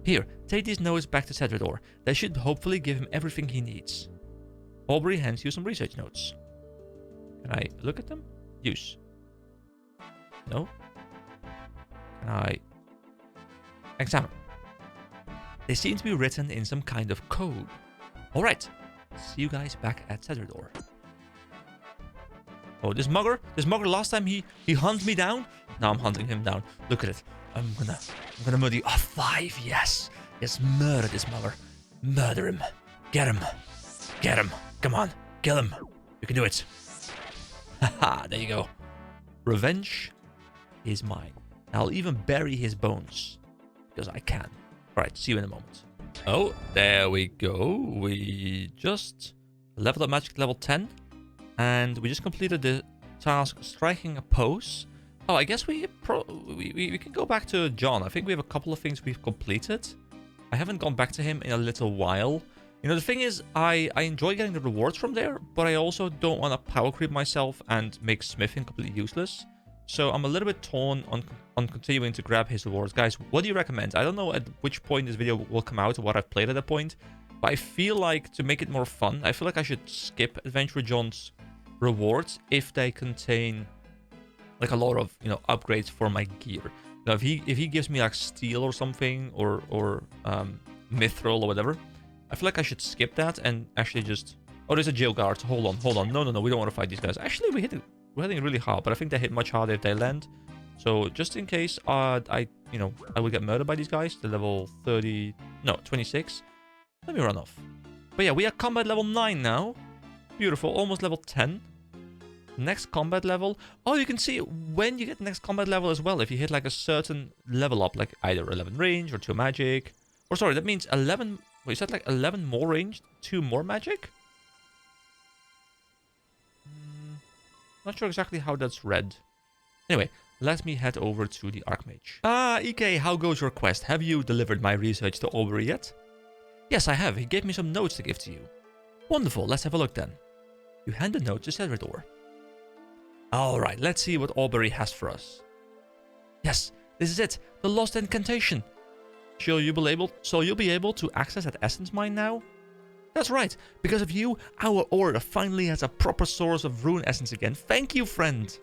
Here, take these notes back to Cedrador. They should hopefully give him everything he needs. Aubrey hands you some research notes. Can I look at them? Use. No. Can I examine? They seem to be written in some kind of code. Alright. See you guys back at Cedrador. Oh, this mugger last time he hunted me down. Now I'm hunting him down. Look at it. I'm gonna murder you. Oh, 5, yes. Yes, murder this mugger. Murder him. Get him. Get him. Come on. Kill him. You can do it. Haha, there you go. Revenge is mine. I'll even bury his bones. Because I can. Alright, see you in a moment. Oh, there we go. We just leveled up magic level 10. And we just completed the task striking a pose. Oh, I guess we can go back to John. I think we have a couple of things we've completed. I haven't gone back to him in a little while. You know, the thing is, I enjoy getting the rewards from there, but I also don't want to power creep myself and make smithing completely useless. So I'm a little bit torn on continuing to grab his rewards. Guys, what do you recommend? I don't know at which point this video will come out or what I've played at that point, but I feel like to make it more fun, I feel like I should skip Adventurer John's rewards if they contain like a lot of, you know, upgrades for my gear. Now, if he gives me like steel or something or mithril or whatever, I feel like I should skip that and actually just... Oh, there's a jail guard. Hold on. No, we don't want to fight these guys. Actually, we're hitting really hard, but I think they hit much harder if they land. So just in case I would get murdered by these guys, the level 30, no, 26. Let me run off. But yeah, we are combat level 9 now. Beautiful, almost level 10. Next combat level. Oh, you can see when you get next combat level as well. If you hit like a certain level up, like either 11 range or 2 magic. Or sorry, that means 11... Wait, is that like 11 more range, 2 more magic? Not sure exactly how that's read. Anyway, let me head over to the Archmage. Ah, EK, how goes your quest? Have you delivered my research to Aubrey yet? Yes, I have. He gave me some notes to give to you. Wonderful, let's have a look then. You hand the note to Cedridor. Alright, let's see what Aubrey has for us. Yes, this is it. The Lost Incantation. So you'll be able to access that Essence Mine now? That's right. Because of you, our order finally has a proper source of rune essence again. Thank you, friend.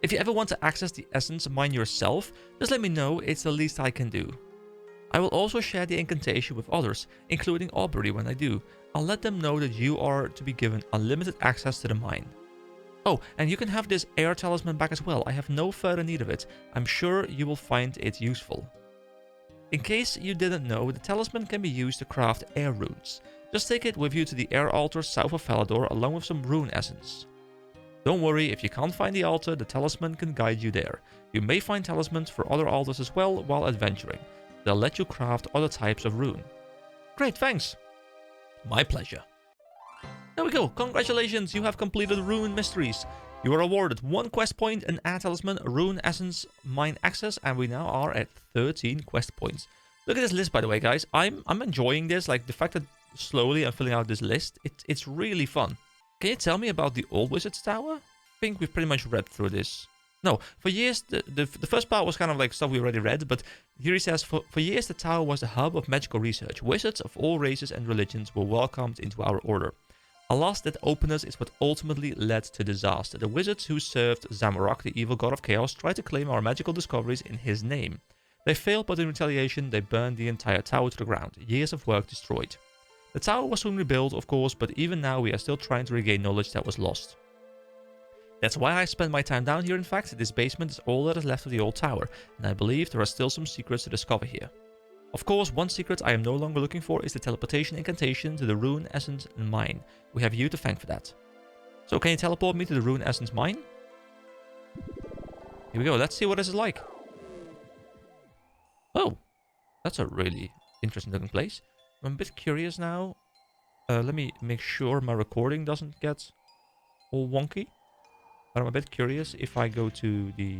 If you ever want to access the Essence Mine yourself, just let me know. It's the least I can do. I will also share the incantation with others, including Aubrey when I do. I'll let them know that you are to be given unlimited access to the mine. Oh, and you can have this air talisman back as well. I have no further need of it. I'm sure you will find it useful. In case you didn't know, the talisman can be used to craft air runes. Just take it with you to the air altar south of Falador along with some rune essence. Don't worry, if you can't find the altar, the talisman can guide you there. You may find talismans for other altars as well while adventuring. They'll let you craft other types of rune. Great, thanks. My pleasure. There we go. Congratulations, you have completed Rune Mysteries. You are awarded 1 quest point, an air talisman, rune essence, mine access, and we now are at 13 quest points. Look at this list, by the way, guys. I'm enjoying this. Like the fact that slowly I'm filling out this list, it's really fun. Can you tell me about the Old Wizard's Tower? I think we've pretty much read through this. No, for years, the first part was kind of like stuff we already read, but here he says, for years the tower was the hub of magical research. Wizards of all races and religions were welcomed into our order. Alas, that openness is what ultimately led to disaster. The wizards who served Zamorak, the evil god of chaos, tried to claim our magical discoveries in his name. They failed, but in retaliation, they burned the entire tower to the ground. Years of work destroyed. The tower was soon rebuilt, of course, but even now we are still trying to regain knowledge that was lost. That's why I spend my time down here. In fact, this basement is all that is left of the old tower, and I believe there are still some secrets to discover here. Of course, one secret I am no longer looking for is the teleportation incantation to the Rune Essence Mine. We have you to thank for that. So can you teleport me to the Rune Essence Mine? Here we go, let's see what this is like. Oh, that's a really interesting looking place. I'm a bit curious now. Let me make sure my recording doesn't get all wonky. But I'm a bit curious if I go to the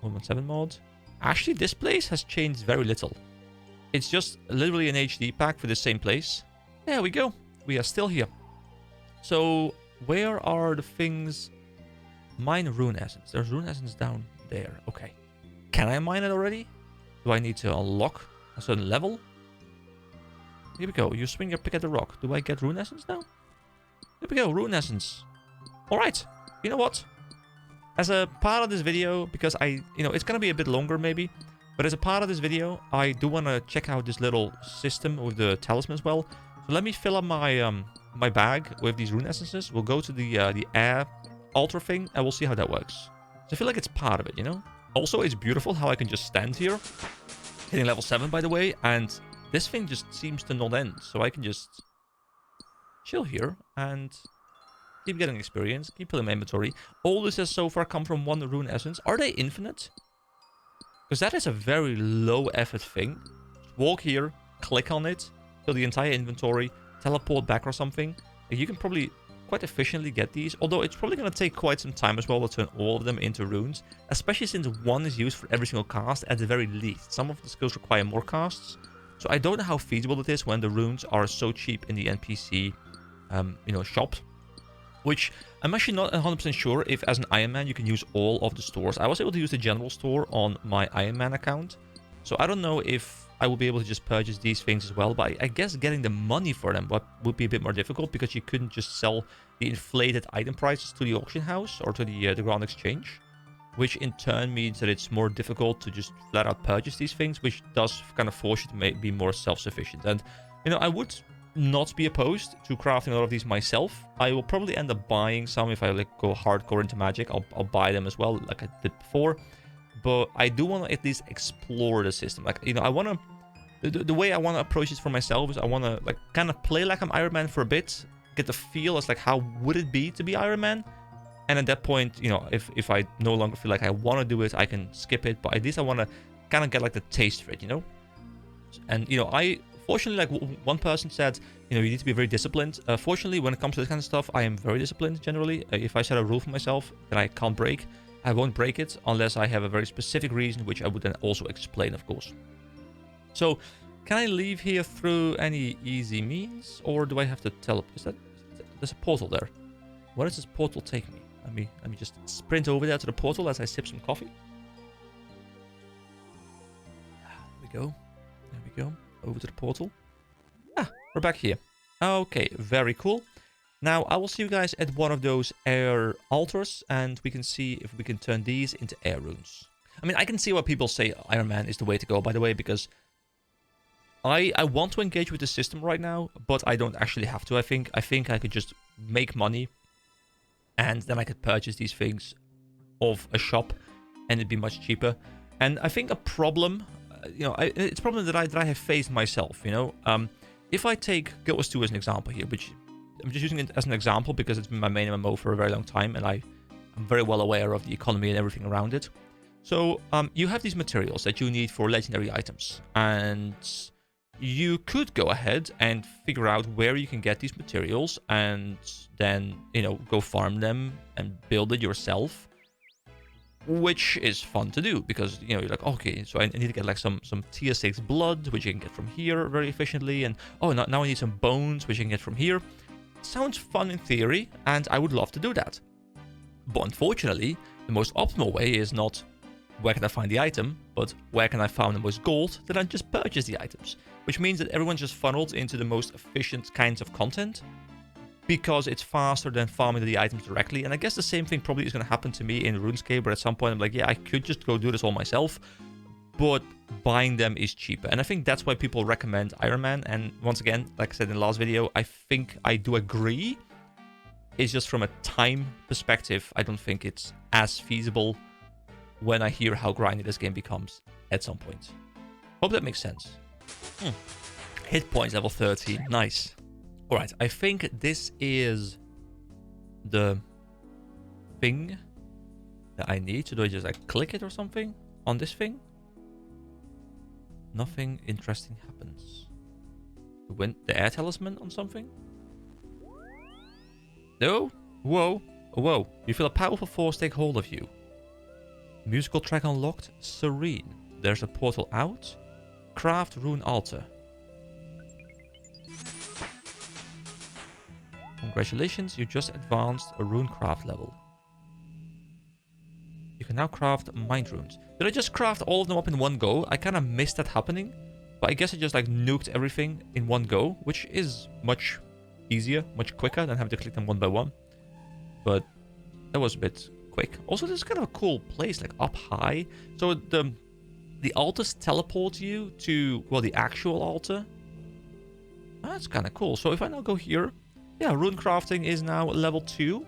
1.7 mod. Actually, this place has changed very little. It's just literally an HD pack for the same place. There we go. We are still here. So, where are the things? Mine Rune Essence. There's Rune Essence down there. Okay. Can I mine it already? Do I need to unlock a certain level? Here we go. You swing your pick at the rock. Do I get Rune Essence now? Here we go. Rune Essence. Alright. You know what? As a part of this video, because it's going to be a bit longer maybe, but as a part of this video, I do want to check out this little system with the talisman as well. let me fill up my my bag with these rune essences. We'll go to the air altar thing, and we'll see how that works. So I feel like it's part of it, you know? Also, it's beautiful how I can just stand here, hitting level 7, by the way, and this thing just seems to not end. So I can just chill here and keep getting experience, keep filling my inventory. All this has so far come from 1 rune essence. Are they infinite? Because that is a very low effort thing. Just walk here, click on it, fill the entire inventory, teleport back or something. You can probably quite efficiently get these, although it's probably going to take quite some time as well to turn all of them into runes, especially since 1 is used for every single cast at the very least. Some of the skills require more casts, so I don't know how feasible it is when the runes are so cheap in the NPC you know, shop, which I'm actually not 100% sure if as an Iron Man you can use all of the stores. I was able to use the general store on my Iron Man account, so I don't know if I will be able to just purchase these things as well, but I guess getting the money for them would be a bit more difficult, because you couldn't just sell the inflated item prices to the auction house or to the Grand Exchange, which in turn means that it's more difficult to just flat out purchase these things, which does kind of force you to be more self-sufficient. And, you know, I would not be opposed to crafting a lot of these myself. I will probably end up buying some if I like go hardcore into magic. I'll buy them as well, like I did before. But I do want to at least explore the system. Like, you know, I want to... The way I want to approach this for myself is I want to, like, kind of play like I'm Iron Man for a bit. Get the feel as, like, how would it be to be Iron Man? And at that point, you know, if I no longer feel like I want to do it, I can skip it. But at least I want to kind of get, like, the taste for it, you know? And, you know, fortunately, like, one person said, you know, you need to be very disciplined. Fortunately, when it comes to this kind of stuff, I am very disciplined, generally. If I set a rule for myself that I can't break, I won't break it unless I have a very specific reason, which I would then also explain, of course. So, can I leave here through any easy means, or do I have to teleport? There's a portal there. Where does this portal take me? Let me just sprint over there to the portal as I sip some coffee. There we go. There we go. Over to the portal. Ah, we're back here. Okay, very cool. Now, I will see you guys at one of those air altars, and we can see if we can turn these into air runes. I mean, I can see why people say Iron Man is the way to go, by the way, because I want to engage with the system right now, but I don't actually have to, I think. I think I could just make money, and then I could purchase these things off a shop, and it'd be much cheaper. And I think a problem, you know, it's a problem that I have faced myself, you know. If I take Guild Wars 2 as an example here, which I'm just using it as an example because it's been my main MMO for a very long time, and I'm very well aware of the economy and everything around it. So, you have these materials that you need for legendary items, and you could go ahead and figure out where you can get these materials, and then, you know, go farm them and build it yourself, which is fun to do because, you know, you're like, okay, so I need to get like some tier 6 blood, which you can get from here very efficiently, and oh, now I need some bones, which you can get from here. Sounds fun in theory, and I would love to do that. But unfortunately, the most optimal way is not where can I find the item, but where can I farm the most gold, then I just purchase the items. Which means that everyone's just funneled into the most efficient kinds of content, because it's faster than farming the items directly. And I guess the same thing probably is going to happen to me in RuneScape, where at some point I'm like, yeah, I could just go do this all myself, but buying them is cheaper. And I think that's why people recommend Iron Man. And once again, like I said in the last video, I think I do agree. It's just from a time perspective, I don't think it's as feasible when I hear how grindy this game becomes at some point. Hope that makes sense. Hit points level 13. Nice. Alright, I think this is the thing that I need. So do I just like click it or something on this thing? Nothing interesting happens. The air talisman on something? No? Whoa. Whoa. You feel a powerful force take hold of you. Musical track unlocked. Serene. There's a portal out. Craft rune altar. Congratulations, you just advanced a rune craft level. You can now craft mind runes. Did I just craft all of them up in one go? I kind of missed that happening. But I guess I just like nuked everything in one go, which is much easier, much quicker than having to click them one by one. But that was a bit quick. Also, this is kind of a cool place, like up high. So the altars teleport you to, well, the actual altar. That's kind of cool. So if I now go here, yeah, rune crafting is now level 2.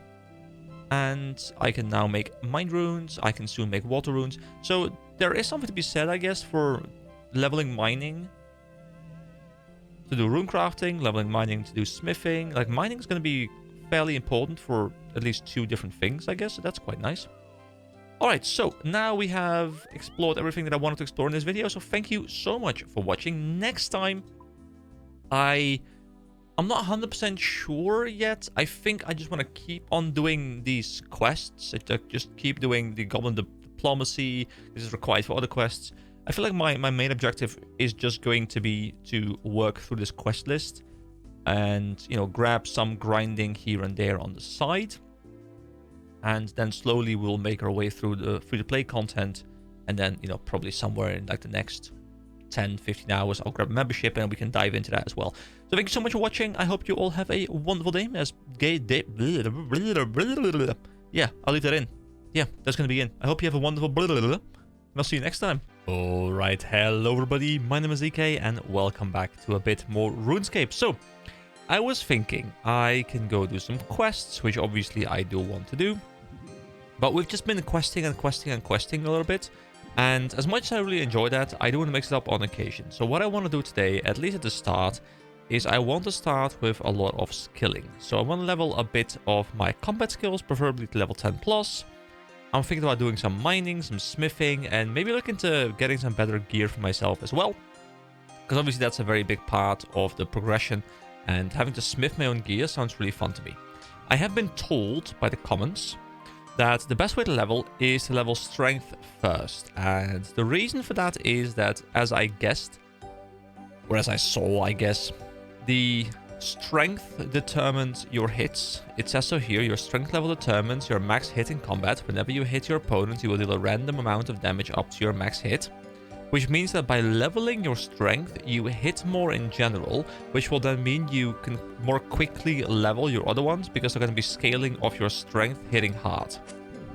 And I can now make mind runes. I can soon make water runes. So there is something to be said, I guess, for leveling mining to do rune crafting, leveling mining to do smithing. Like, mining is going to be fairly important for at least 2 different things, I guess. So that's quite nice. Alright, so now we have explored everything that I wanted to explore in this video. So thank you so much for watching. Next time, I'm not 100% sure yet. I think I just want to keep on doing these quests. Just keep doing the Goblin Diplomacy. This is required for other quests. I feel like my main objective is just going to be to work through this quest list and, you know, grab some grinding here and there on the side. And then slowly we'll make our way through the free-to-play content. And then, you know, probably somewhere in like the next 10-15 hours, I'll grab a membership and we can dive into that as well. So thank you so much for watching. I hope you all have a wonderful day. Yeah, I'll leave that in. Yeah, that's gonna be in. I hope you have a wonderful and I'll see you next time. Alright, hello everybody, my name is EK and welcome back to a bit more RuneScape. So, I was thinking I can go do some quests, which obviously I do want to do. But we've just been questing and questing and questing a little bit. And as much as I really enjoy that, I do want to mix it up on occasion. So what I want to do today, at least at the start, is I want to start with a lot of skilling. So I want to level a bit of my combat skills, preferably to level 10 plus. I'm thinking about doing some mining, some smithing, and maybe look into getting some better gear for myself as well. Because obviously that's a very big part of the progression, and having to smith my own gear sounds really fun to me. I have been told by the comments that the best way to level is to level strength first. And the reason for that is that, as I guessed, or as I saw, I guess, the strength determines your hits. It says so here, your strength level determines your max hit in combat. Whenever you hit your opponent, you will deal a random amount of damage up to your max hit. Which means that by leveling your strength, you hit more in general, which will then mean you can more quickly level your other ones because they're going to be scaling off your strength hitting hard.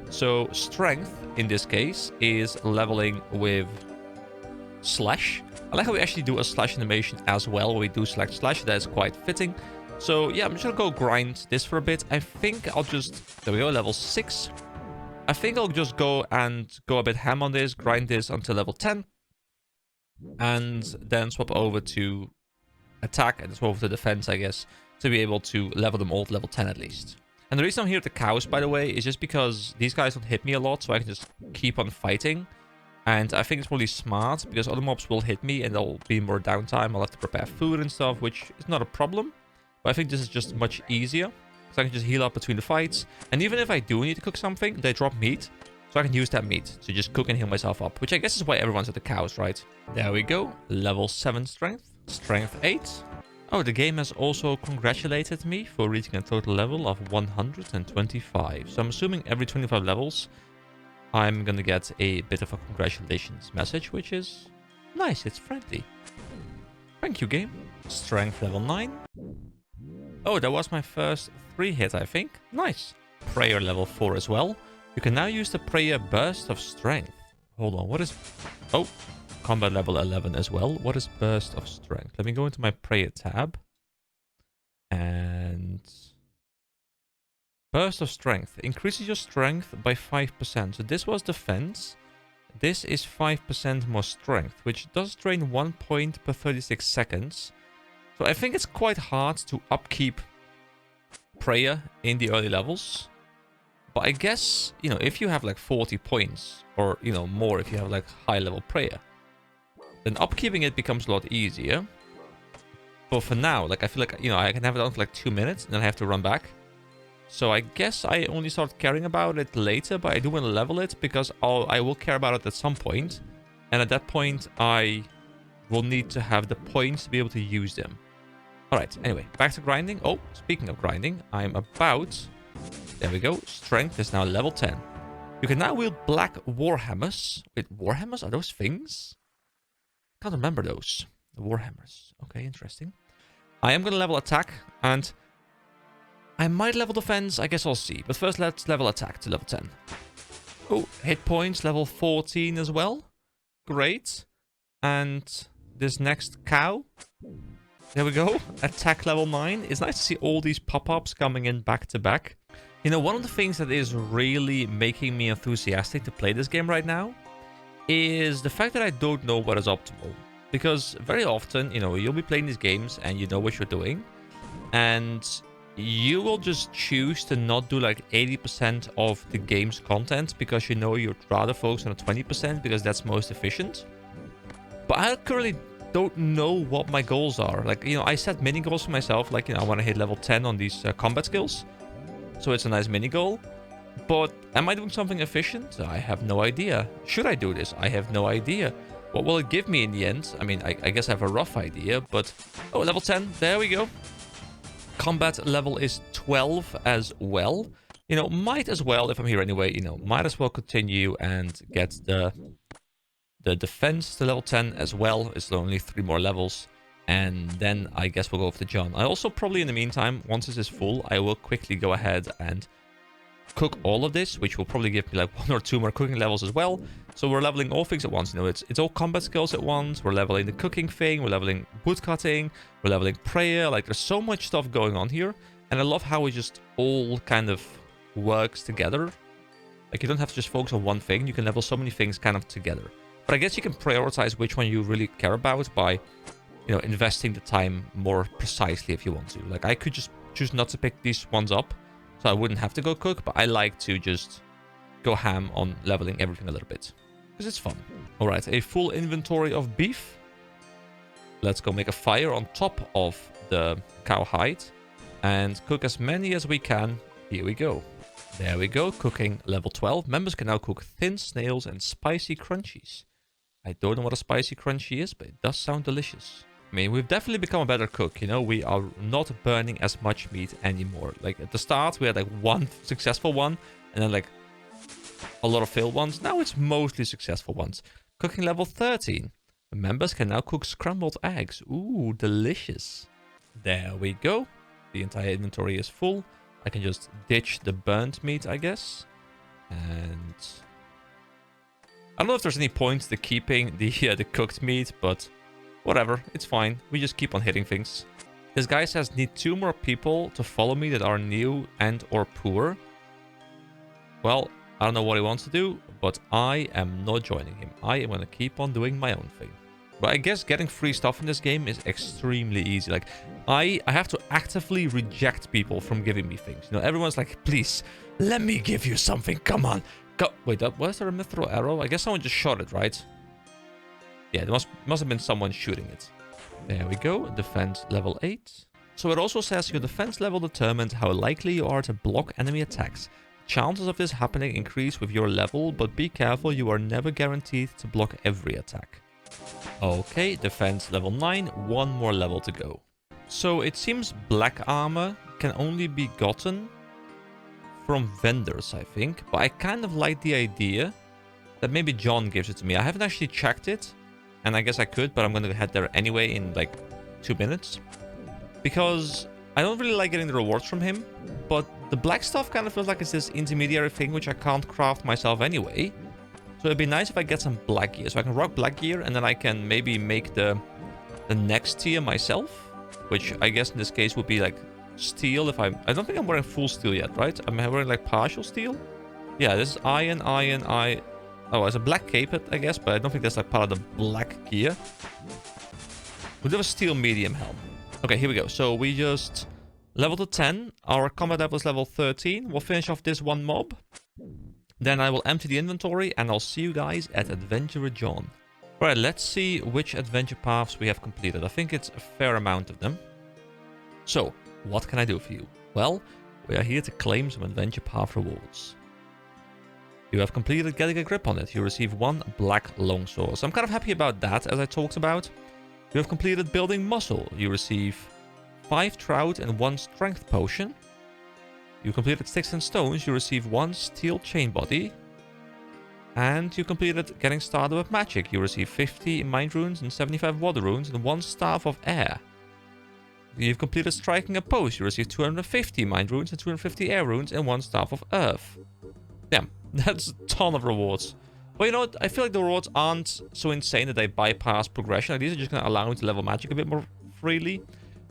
So strength, in this case, is leveling with slash. I like how we actually do a slash animation as well, where we do select slash. That is quite fitting. So yeah, I'm just going to go grind this for a bit. I think I'll just... There we go, level 6. I think I'll just go a bit ham on this, grind this until level 10. And then swap over to attack and swap over to defense, I guess, to be able to level them all to level 10 at least. And the reason I'm here with the cows, by the way, is just because these guys don't hit me a lot, so I can just keep on fighting. And I think it's really smart, because other mobs will hit me and there'll be more downtime. I'll have to prepare food and stuff, which is not a problem. But I think this is just much easier, so I can just heal up between the fights. And even if I do need to cook something, they drop meat. So I can use that meat to just cook and heal myself up, which I guess is why everyone's at the cows, right? There we go. Level 7 strength. Strength 8. Oh, the game has also congratulated me for reaching a total level of 125. So I'm assuming every 25 levels, I'm gonna get a bit of a congratulations message, which is nice. It's friendly. Thank you, game. Strength level 9. Oh, that was my first 3 hit, I think. Nice. Prayer level 4 as well. You can now use the prayer burst of strength. Hold on, what is... Oh, combat level 11 as well. What is burst of strength? Let me go into my prayer tab. And... Burst of strength. Increases your strength by 5%. So this was defense. This is 5% more strength, which does drain 1 point per 36 seconds. So I think it's quite hard to upkeep prayer in the early levels. But I guess, you know, if you have like 40 points, or, you know, more if you have like high level prayer, then upkeeping it becomes a lot easier. But for now, like, I feel like, you know, I can have it on for like 2 minutes, and then I have to run back. So I guess I only start caring about it later, but I do want to level it, because I will care about it at some point. And at that point, I will need to have the points to be able to use them. Alright, anyway, back to grinding. Oh, speaking of grinding, I'm about... There we go. Strength is now level 10. You can now wield black warhammers. Wait, warhammers? Are those things? Can't remember those. The warhammers. Okay, interesting. I am going to level attack, and I might level defense. I guess I'll see. But first, let's level attack to level 10. Oh, hit points, level 14 as well. Great. And this next cow There we go. Attack level 9. It's nice to see all these pop-ups coming in back to back. You know, one of the things that is really making me enthusiastic to play this game right now is the fact that I don't know what is optimal. Because very often, you know, you'll be playing these games and you know what you're doing. And you will just choose to not do like 80% of the game's content because you know you'd rather focus on 20% because that's most efficient. But I currently don't know what my goals are. Like, you know, I set mini goals for myself. Like, you know, I want to hit level 10 on these combat skills. So it's a nice mini goal. But am I doing something efficient? I have no idea. Should I do this? I have no idea. What will it give me in the end? I mean, I guess I have a rough idea, but... Oh, level 10. There we go. Combat level is 12 as well. You know, might as well, if I'm here anyway, you know, might as well continue and get the defense to level 10 as well. It's only 3 more levels. And then I guess we'll go for the John. I also probably, in the meantime, once this is full, I will quickly go ahead and cook all of this, which will probably give me like 1 or 2 more cooking levels as well. So we're leveling all things at once. You know, it's all combat skills at once. We're leveling the cooking thing. We're leveling wood cutting. We're leveling prayer. Like, there's so much stuff going on here. And I love how it just all kind of works together. Like, you don't have to just focus on one thing. You can level so many things kind of together. But I guess you can prioritize which one you really care about by, you know, investing the time more precisely if you want to. Like, I could just choose not to pick these ones up, so I wouldn't have to go cook, but I like to just go ham on leveling everything a little bit, because it's fun. All right, a full inventory of beef. Let's go make a fire on top of the cow hide and cook as many as we can. Here we go. There we go, cooking level 12. Members can now cook thin snails and spicy crunchies. I don't know what a spicy crunchy is, but it does sound delicious. I mean, we've definitely become a better cook, you know? We are not burning as much meat anymore. Like, at the start, we had like 1 successful one, and then like a lot of failed ones. Now it's mostly successful ones. Cooking level 13. Members can now cook scrambled eggs. Ooh, delicious. There we go. The entire inventory is full. I can just ditch the burnt meat, I guess. And I don't know if there's any point to keeping the cooked meat, but whatever, it's fine. We just keep on hitting things. This guy says, need 2 more people to follow me that are new and or poor. Well, I don't know what he wants to do, but I am not joining him. I am going to keep on doing my own thing. But I guess getting free stuff in this game is extremely easy. Like, I have to actively reject people from giving me things. You know, everyone's like, please, let me give you something. Come on. Go. Wait, was there a mithril arrow? I guess someone just shot it, right? Yeah, there must have been someone shooting it. There we go. Defense level 8. So it also says your defense level determines how likely you are to block enemy attacks. Chances of this happening increase with your level, but be careful, you are never guaranteed to block every attack. Okay, defense level 9. 1 more level to go. So it seems black armor can only be gotten from vendors, I think. But I kind of like the idea that maybe John gives it to me. I haven't actually checked it, and I guess I could, but I'm going to head there anyway in like 2 minutes. Because I don't really like getting the rewards from him, but the black stuff kind of feels like it's this intermediary thing which I can't craft myself anyway. So it'd be nice if I get some black gear. So I can rock black gear, and then I can maybe make the next tier myself. Which I guess in this case would be like steel if I don't think I'm wearing full steel yet, right? I'm wearing like partial steel. Yeah, this is iron. Oh, it's a black cape, I guess, but I don't think that's like part of the black gear. We do have a steel medium helm. Okay, here we go. So we just leveled to 10. Our combat level is level 13. We'll finish off this one mob. Then I will empty the inventory, and I'll see you guys at Adventurer John. Alright, let's see which adventure paths we have completed. I think it's a fair amount of them. So, what can I do for you? Well, we are here to claim some adventure path rewards. You have completed getting a grip on it. You receive 1 black longsword. So I'm kind of happy about that, as I talked about. You have completed building muscle. You receive 5 trout and 1 strength potion. You completed sticks and stones. You receive 1 steel chain body. And you completed getting started with magic. You receive 50 mind runes and 75 water runes and 1 staff of air. You've completed striking a pose. You receive 250 mind runes and 250 air runes and 1 staff of earth. Damn, that's a ton of rewards. But you know what? I feel like the rewards aren't so insane that they bypass progression. Like, these are just going to allow me to level magic a bit more freely.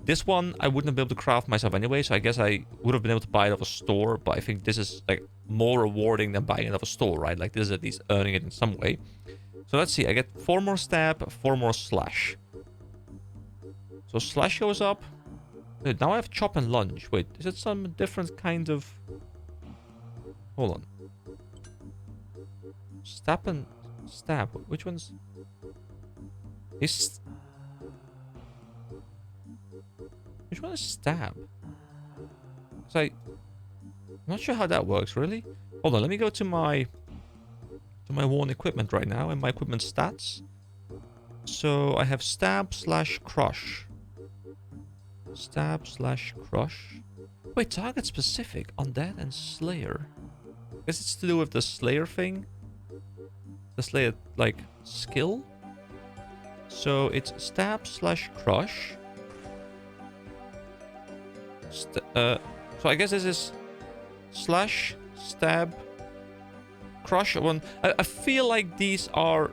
This one, I wouldn't be able to craft myself anyway, so I guess I would have been able to buy it off a store, but I think this is, like, more rewarding than buying it off a store, right? Like, this is at least earning it in some way. So let's see, I get 4 more stab, 4 more slash. So slash goes up. Wait, now I have chop and lunge. Wait, is it some different kind of... Hold on. Stab and stab. Which one's... Is... Which one is stab? I'm not sure how that works, really. Hold on, let me go to my worn equipment right now, and my equipment stats. So I have stab slash crush. Stab slash crush. Wait, target specific, undead and slayer. I guess it's to do with the slayer thing. The slayer, like, skill. So it's stab slash crush. So I guess this is slash, stab, crush. One. I feel like these are...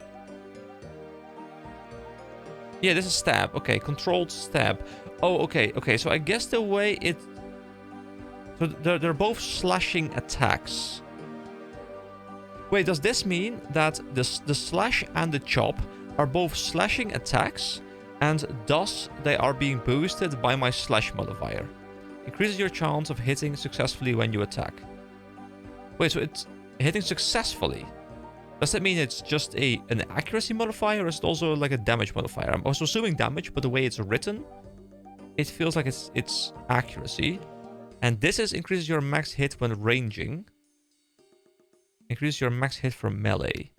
Yeah, this is stab. Okay, controlled stab. Oh, okay. So I guess the way it... So they're both slashing attacks. Wait, does this mean that the slash and the chop are both slashing attacks, and thus they are being boosted by my slash modifier? Increases your chance of hitting successfully when you attack. Wait, so it's hitting successfully. Does that mean it's just an accuracy modifier, or is it also like a damage modifier? I'm also assuming damage, but the way it's written, it feels like it's accuracy. And this is increases your max hit when ranging. Increases your max hit from melee.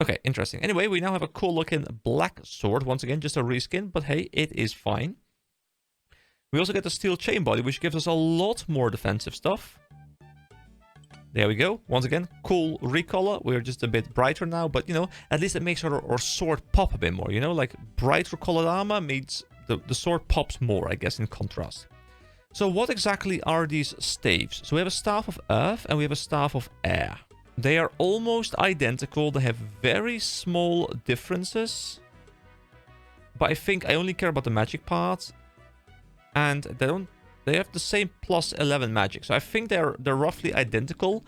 Okay, interesting. Anyway, we now have a cool looking black sword. Once again, just a reskin, but hey, it is fine. We also get the steel chain body, which gives us a lot more defensive stuff. There we go. Once again, cool recolor. We're just a bit brighter now, but, you know, at least it makes our sword pop a bit more, you know? Like, brighter colored armor means the sword pops more, I guess, in contrast. So what exactly are these staves? So we have a staff of earth and we have a staff of air. They are almost identical. They have very small differences. But I think I only care about the magic part. And they have the same plus 11 magic. So I think they're roughly identical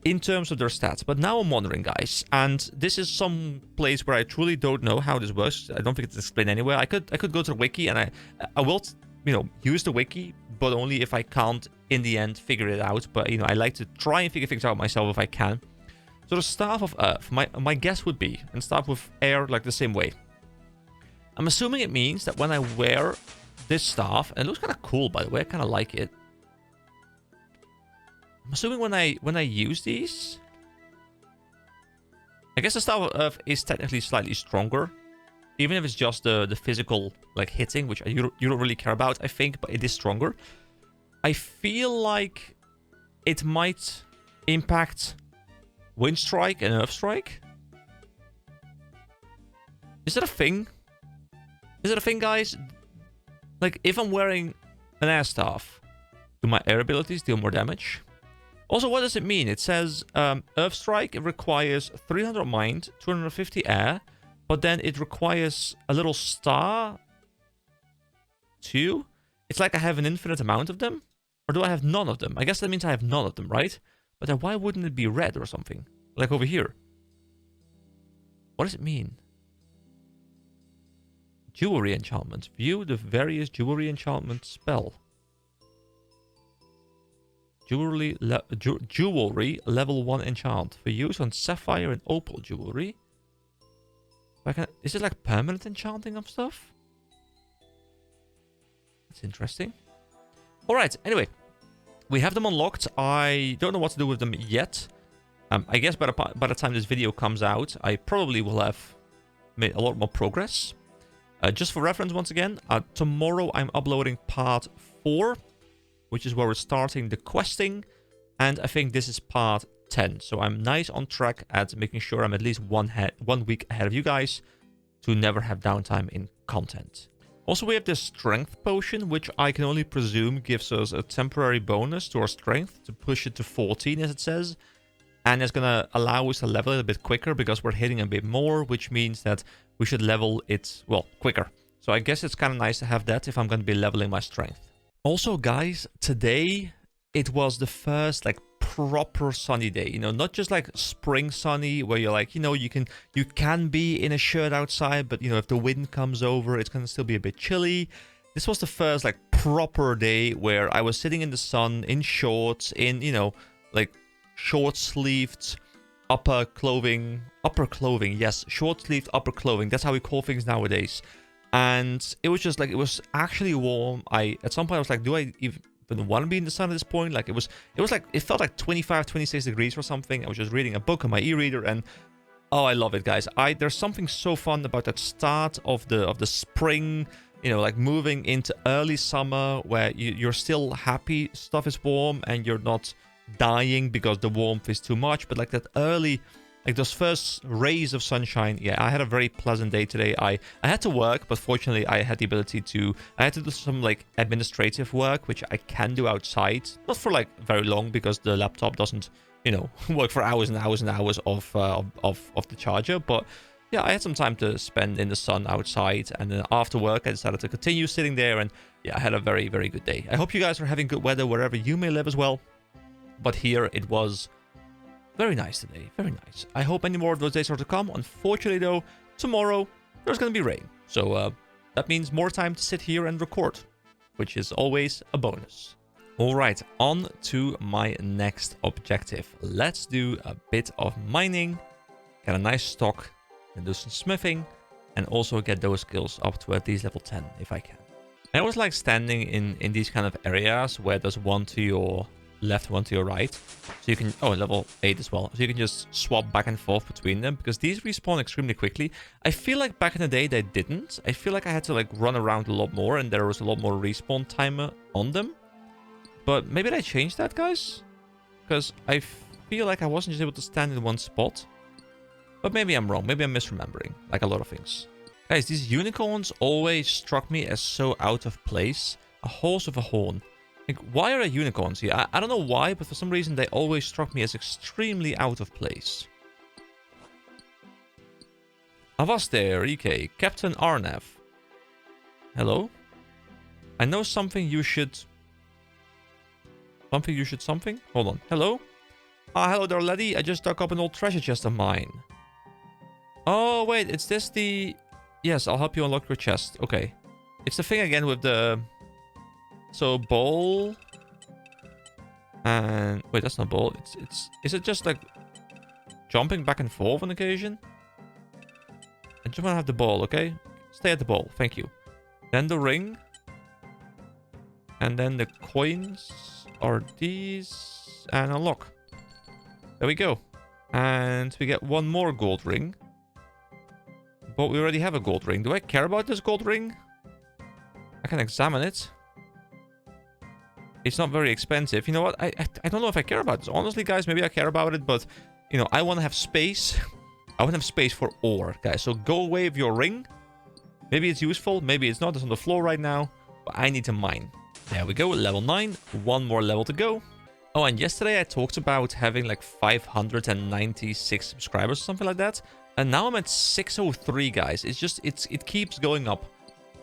in terms of their stats. But now I'm wondering, guys, and this is some place where I truly don't know how this works. I don't think it's explained anywhere. I could go to the wiki, and I will, you know, use the wiki, but only if I can't in the end figure it out. But, you know, I like to try and figure things out myself if I can. So the staff of earth, my guess would be, and staff with air, like the same way. I'm assuming it means that when I wear this staff, and it looks kind of cool, by the way, I kind of like it. I'm assuming when I use these, I guess the staff of earth is technically slightly stronger, even if it's just the physical, like, hitting, which you don't really care about, I think, but it is stronger. I feel like it might impact Wind Strike and Earth Strike. Is that a thing? Is it a thing, guys? Like, if I'm wearing an air staff, do my air abilities deal more damage? Also, what does it mean? It says Earth Strike, it requires 300 mind, 250 air, but then it requires a little star too. It's like I have an infinite amount of them. Or do I have none of them? I guess that means I have none of them, right? But then why wouldn't it be red or something? Like over here. What does it mean? Jewelry enchantment. View the various jewelry enchantment spell. Jewelry level 1 enchant. For use on sapphire and opal jewelry. Is it like permanent enchanting of stuff? That's interesting. Alright, anyway. We have them unlocked. I don't know what to do with them yet. I guess by the time this video comes out, I probably will have made a lot more progress. Just for reference, once again, tomorrow I'm uploading part 4, which is where we're starting the questing, and I think this is part 10. So I'm nice on track at making sure I'm at least 1 week ahead of you guys to never have downtime in content. Also, we have this strength potion, which I can only presume gives us a temporary bonus to our strength to push it to 14, as it says. And it's going to allow us to level it a bit quicker because we're hitting a bit more, which means that we should level it, well, quicker. So I guess it's kind of nice to have that if I'm going to be leveling my strength. Also, guys, today it was the first like proper sunny day, you know, not just like spring sunny where you're like, you know, you can be in a shirt outside, but you know, if the wind comes over, it's going to still be a bit chilly. This was the first like proper day where I was sitting in the sun in shorts, in, you know, like short-sleeved upper clothing, yes, short-sleeved upper clothing. That's how we call things nowadays. And it was just like, it was actually warm. At some point I was like, do I even want to be in the sun at this point? Like it was like, it felt like 25, 26 degrees or something. I was just reading a book on my e-reader, and oh, I love it, guys. There's something so fun about that start of the spring, you know, like moving into early summer where you're still happy stuff is warm and you're not dying because the warmth is too much. But like that early, like those first rays of sunshine, yeah, I had a very pleasant day today. I had to work, but fortunately I had the ability to, I had to do some like administrative work, which I can do outside, not for like very long because the laptop doesn't, you know, work for hours and hours and hours of the charger. But yeah, I had some time to spend in the sun outside, and then after work I decided to continue sitting there, and yeah, I had a very, very good day. I hope you guys are having good weather wherever you may live as well. But here it was very nice today, very nice. I hope any more of those days are to come. Unfortunately though, tomorrow there's going to be rain. So that means more time to sit here and record, which is always a bonus. Alright, on to my next objective. Let's do a bit of mining, get a nice stock, and do some smithing, and also get those skills up to at least level 10 if I can. I always like standing in these kind of areas where there's one to your left, one to your right, so you can, oh, level 8 as well, so you can just swap back and forth between them, because these respawn extremely quickly. I feel like back in the day they didn't. I feel like I had to like run around a lot more and there was a lot more respawn timer on them, but maybe they changed that, guys, because I feel like I wasn't just able to stand in one spot. But maybe I'm wrong, maybe I'm misremembering, like a lot of things. Guys, these unicorns always struck me as so out of place. A horse with a horn. Like, why are there unicorns here? I don't know why, but for some reason they always struck me as extremely out of place. Avaster, EK, Captain Arnav. Hello? I know something you should... Something? Hold on. Hello? Ah, hello there, laddie. I just dug up an old treasure chest of mine. Oh, wait. It's this the... Yes, I'll help you unlock your chest. Okay. It's the thing again with the... So, bowl... And... Wait, that's not bowl. Is it just like... Jumping back and forth on occasion? I just want to have the ball, okay? Stay at the ball. Thank you. Then the ring. And then the coins are these. And unlock. There we go. And we get one more gold ring. But we already have a gold ring. Do I care about this gold ring? I can examine it. It's not very expensive. You know what? I don't know if I care about this. Honestly, guys, maybe I care about it. But, you know, I want to have space. I want to have space for ore, guys. So go away with your ring. Maybe it's useful. Maybe it's not. It's on the floor right now. But I need to mine. There we go. Level 9. One more level to go. Oh, and yesterday I talked about having like 596 subscribers or something like that. And now I'm at 603, guys. It's just, it keeps going up.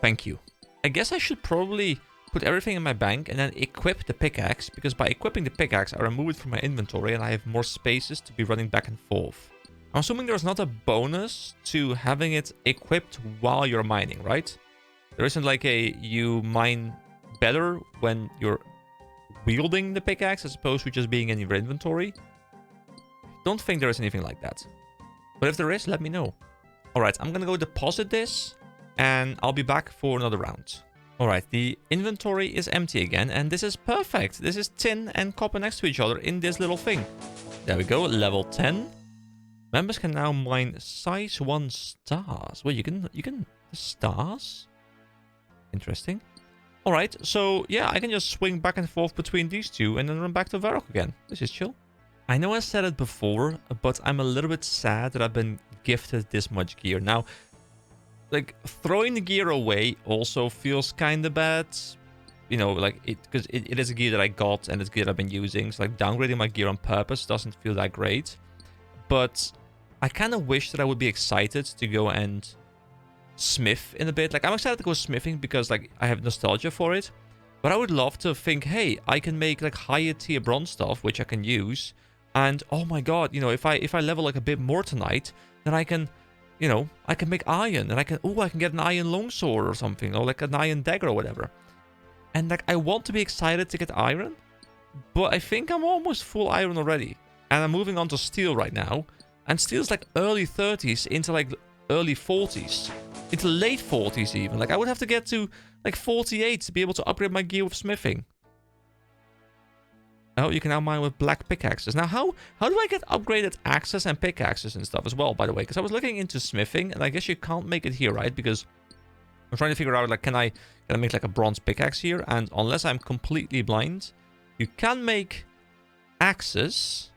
Thank you. I guess I should probably put everything in my bank and then equip the pickaxe. Because by equipping the pickaxe, I remove it from my inventory and I have more spaces to be running back and forth. I'm assuming there's not a bonus to having it equipped while you're mining, right? There isn't like a, you mine better when you're wielding the pickaxe as opposed to just being in your inventory. Don't think there is anything like that. But if there is, let me know. Alright, I'm gonna go deposit this and I'll be back for another round. Alright, the inventory is empty again and this is perfect. This is tin and copper next to each other in this little thing. There we go, level 10. Members can now mine size 1 stars. Wait, you can stars? Interesting. Alright, so yeah, I can just swing back and forth between these two and then run back to Varrock again. This is chill. I know I said it before, but I'm a little bit sad that I've been gifted this much gear. Now, like, throwing the gear away also feels kind of bad. You know, like, because it is a gear that I got and it's gear that I've been using. So, like, downgrading my gear on purpose doesn't feel that great. But I kind of wish that I would be excited to go and smith in a bit. Like, I'm excited to go smithing because, like, I have nostalgia for it. But I would love to think, hey, I can make, like, higher tier bronze stuff, which I can use. And, oh my god, you know, if I level, like, a bit more tonight, then I can, you know, I can make iron. And I can get an iron longsword or something. Or, like, an iron dagger or whatever. And, like, I want to be excited to get iron. But I think I'm almost full iron already. And I'm moving on to steel right now. And steel's, like, early 30s into, like, early 40s. Into late 40s even. Like, I would have to get to, like, 48 to be able to upgrade my gear with smithing. Oh, you can now mine with black pickaxes. Now, how do I get upgraded axes and pickaxes and stuff as well, by the way? Because I was looking into smithing, and I guess you can't make it here, right? Because I'm trying to figure out, like, can I make, like, a bronze pickaxe here? And unless I'm completely blind, you can make axes.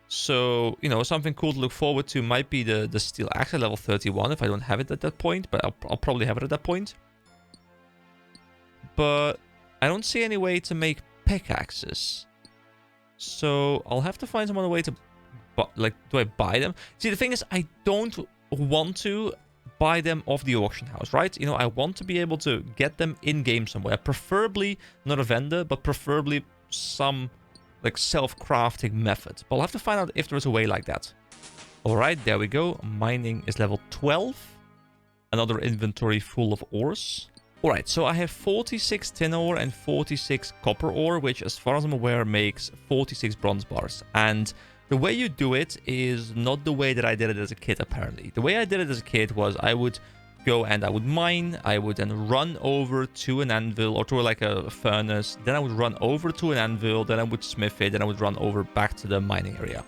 So, you know, something cool to look forward to might be the steel axe at level 31, if I don't have it at that point. But I'll probably have it at that point. But I don't see any way to make pickaxes. So I'll have to find some other way to, like, do I buy them? See, the thing is, I don't want to buy them off the auction house, right? You know, I want to be able to get them in-game somewhere. Preferably not a vendor, but preferably some, like, self-crafting method. But I'll have to find out if there's a way like that. Alright, there we go. Mining is level 12. Another inventory full of ores. Alright, so I have 46 tin ore and 46 copper ore, which, as far as I'm aware, makes 46 bronze bars. And the way you do it is not the way that I did it as a kid, apparently. The way I did it as a kid was I would go and I would mine, I would then run over to an anvil or to, like, a furnace, then I would run over to an anvil, then I would smith it, then I would run over back to the mining area.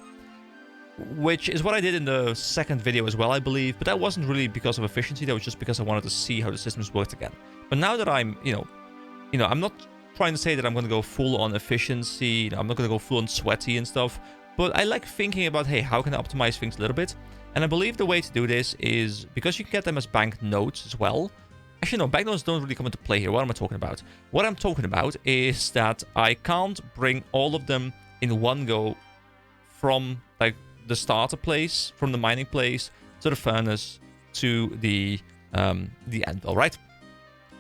Which is what I did in the second video as well, I believe, but that wasn't really because of efficiency, that was just because I wanted to see how the systems worked again. But now that I'm, you know, I'm not trying to say that I'm going to go full on efficiency, I'm not going to go full on sweaty and stuff, but I like thinking about, hey, how can I optimize things a little bit? And I believe the way to do this is, because you can get them as bank nodes as well. Actually, no, bank nodes don't really come into play here. What am I talking about? What I'm talking about is that I can't bring all of them in one go from, like, the starter place, from the mining place, to the furnace, to the anvil, right?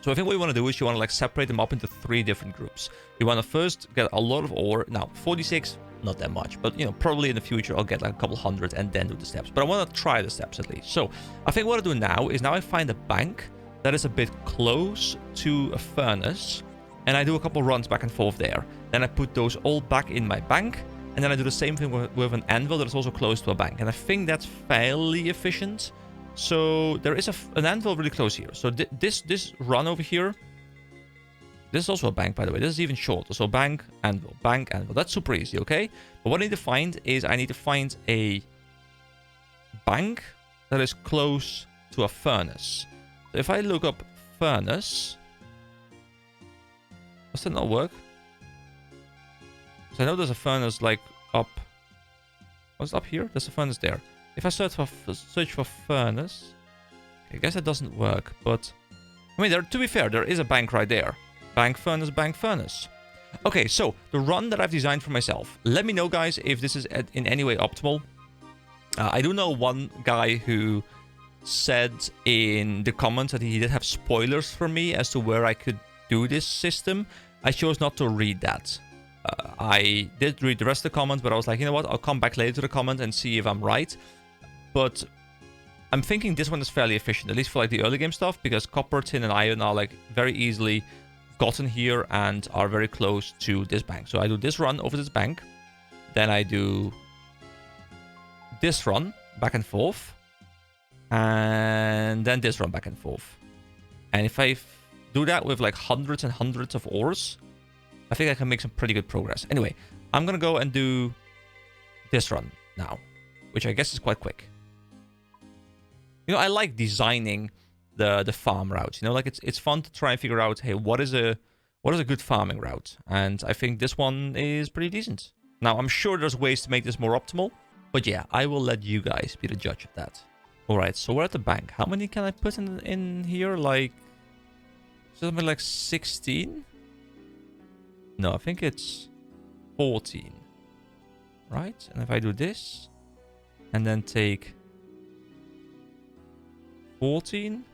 So I think what you want to do is you want to, like, separate them up into 3 different groups. You want to first get a lot of ore. Now, 46, not that much, but, you know, probably in the future I'll get like a couple hundred and then do the steps. But I want to try the steps at least. So I think what I do now is I find a bank that is a bit close to a furnace, and I do a couple runs back and forth there. Then I put those all back in my bank, and then I do the same thing with an anvil that is also close to a bank. And I think that's fairly efficient. So there is an anvil really close here. So this run over here, this is also a bank, by the way. This is even shorter. So bank, anvil, bank, anvil. That's super easy, okay? But what I need to find is I need to find a bank that is close to a furnace. So if I look up furnace, does that not work? So I know there's a furnace, like, up. What's up here? There's a furnace there. If I search for furnace, I guess that doesn't work. But I mean, to be fair, there is a bank right there. Bank furnace, bank furnace. Okay, so the run that I've designed for myself. Let me know, guys, if this is in any way optimal. I do know one guy who said in the comments that he did have spoilers for me as to where I could do this system. I chose not to read that. I did read the rest of the comments, but I was like, you know what? I'll come back later to the comment and see if I'm right. But I'm thinking this one is fairly efficient, at least for, like, the early game stuff, because copper, tin, and iron are, like, very easily gotten here and are very close to this bank. So I do this run over this bank, then I do this run back and forth, and then this run back and forth. And if I do that with, like, hundreds and hundreds of ores, I think I can make some pretty good progress. Anyway, I'm gonna go and do this run now, which I guess is quite quick. You know, I like designing the farm routes. You know, like, it's fun to try and figure out, hey, what is a good farming route? And I think this one is pretty decent. Now, I'm sure there's ways to make this more optimal, but yeah, I will let you guys be the judge of that. All right, so we're at the bank. How many can I put in here? Like, something like 16? No, I think it's 14. Right? And if I do this, and then take 14.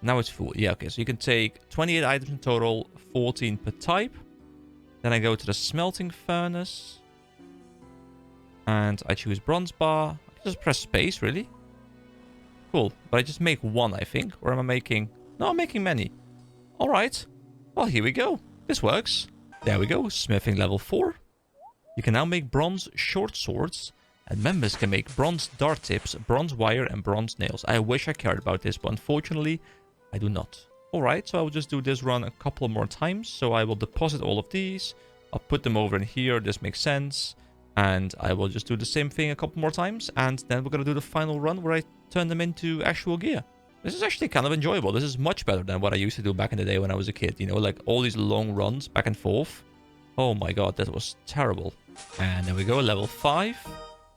Now it's full. Yeah, okay. So you can take 28 items in total, 14 per type. Then I go to the smelting furnace. And I choose bronze bar. I can just press space, really. Cool. But I just make one, I think. Or am I making... No, I'm making many. Alright. Well, here we go. This works. There we go. Smithing level 4. You can now make bronze short swords. And members can make bronze dart tips, bronze wire, and bronze nails. I wish I cared about this, but unfortunately, I do not. Alright, so I will just do this run a couple more times. So I will deposit all of these. I'll put them over in here. This makes sense. And I will just do the same thing a couple more times. And then we're going to do the final run where I turn them into actual gear. This is actually kind of enjoyable. This is much better than what I used to do back in the day when I was a kid. You know, like all these long runs back and forth. Oh my god, that was terrible. And there we go, level 5.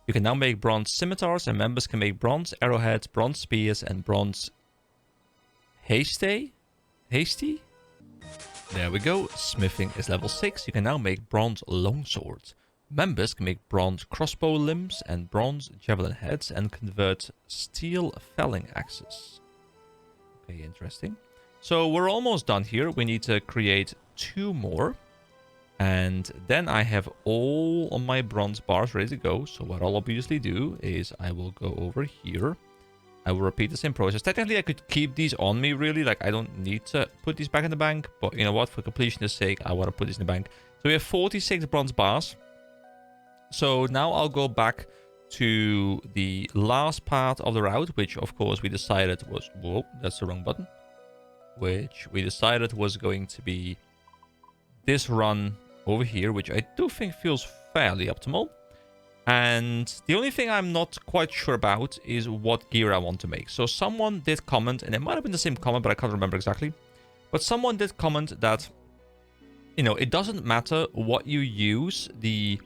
You can now make bronze scimitars, and members can make bronze arrowheads, bronze spears, and bronze hasty. There we go. Smithing is level 6. You can now make bronze longswords. Members can make bronze crossbow limbs and bronze javelin heads and convert steel felling axes. Okay, interesting. So we're almost done here. We need to create 2 more. And then I have all of my bronze bars ready to go. So what I'll obviously do is I will go over here. I will repeat the same process. Technically, I could keep these on me, really. Like, I don't need to put these back in the bank. But you know what? For completion's sake, I want to put these in the bank. So we have 46 bronze bars. So now I'll go back to the last part of the route, which, of course, we decided was... Whoa, that's the wrong button. Which we decided was going to be this run over here, which I do think feels fairly optimal. And the only thing I'm not quite sure about is what gear I want to make. So someone did comment, and it might have been the same comment, but I can't remember exactly. But someone did comment that, you know, it doesn't matter what you use the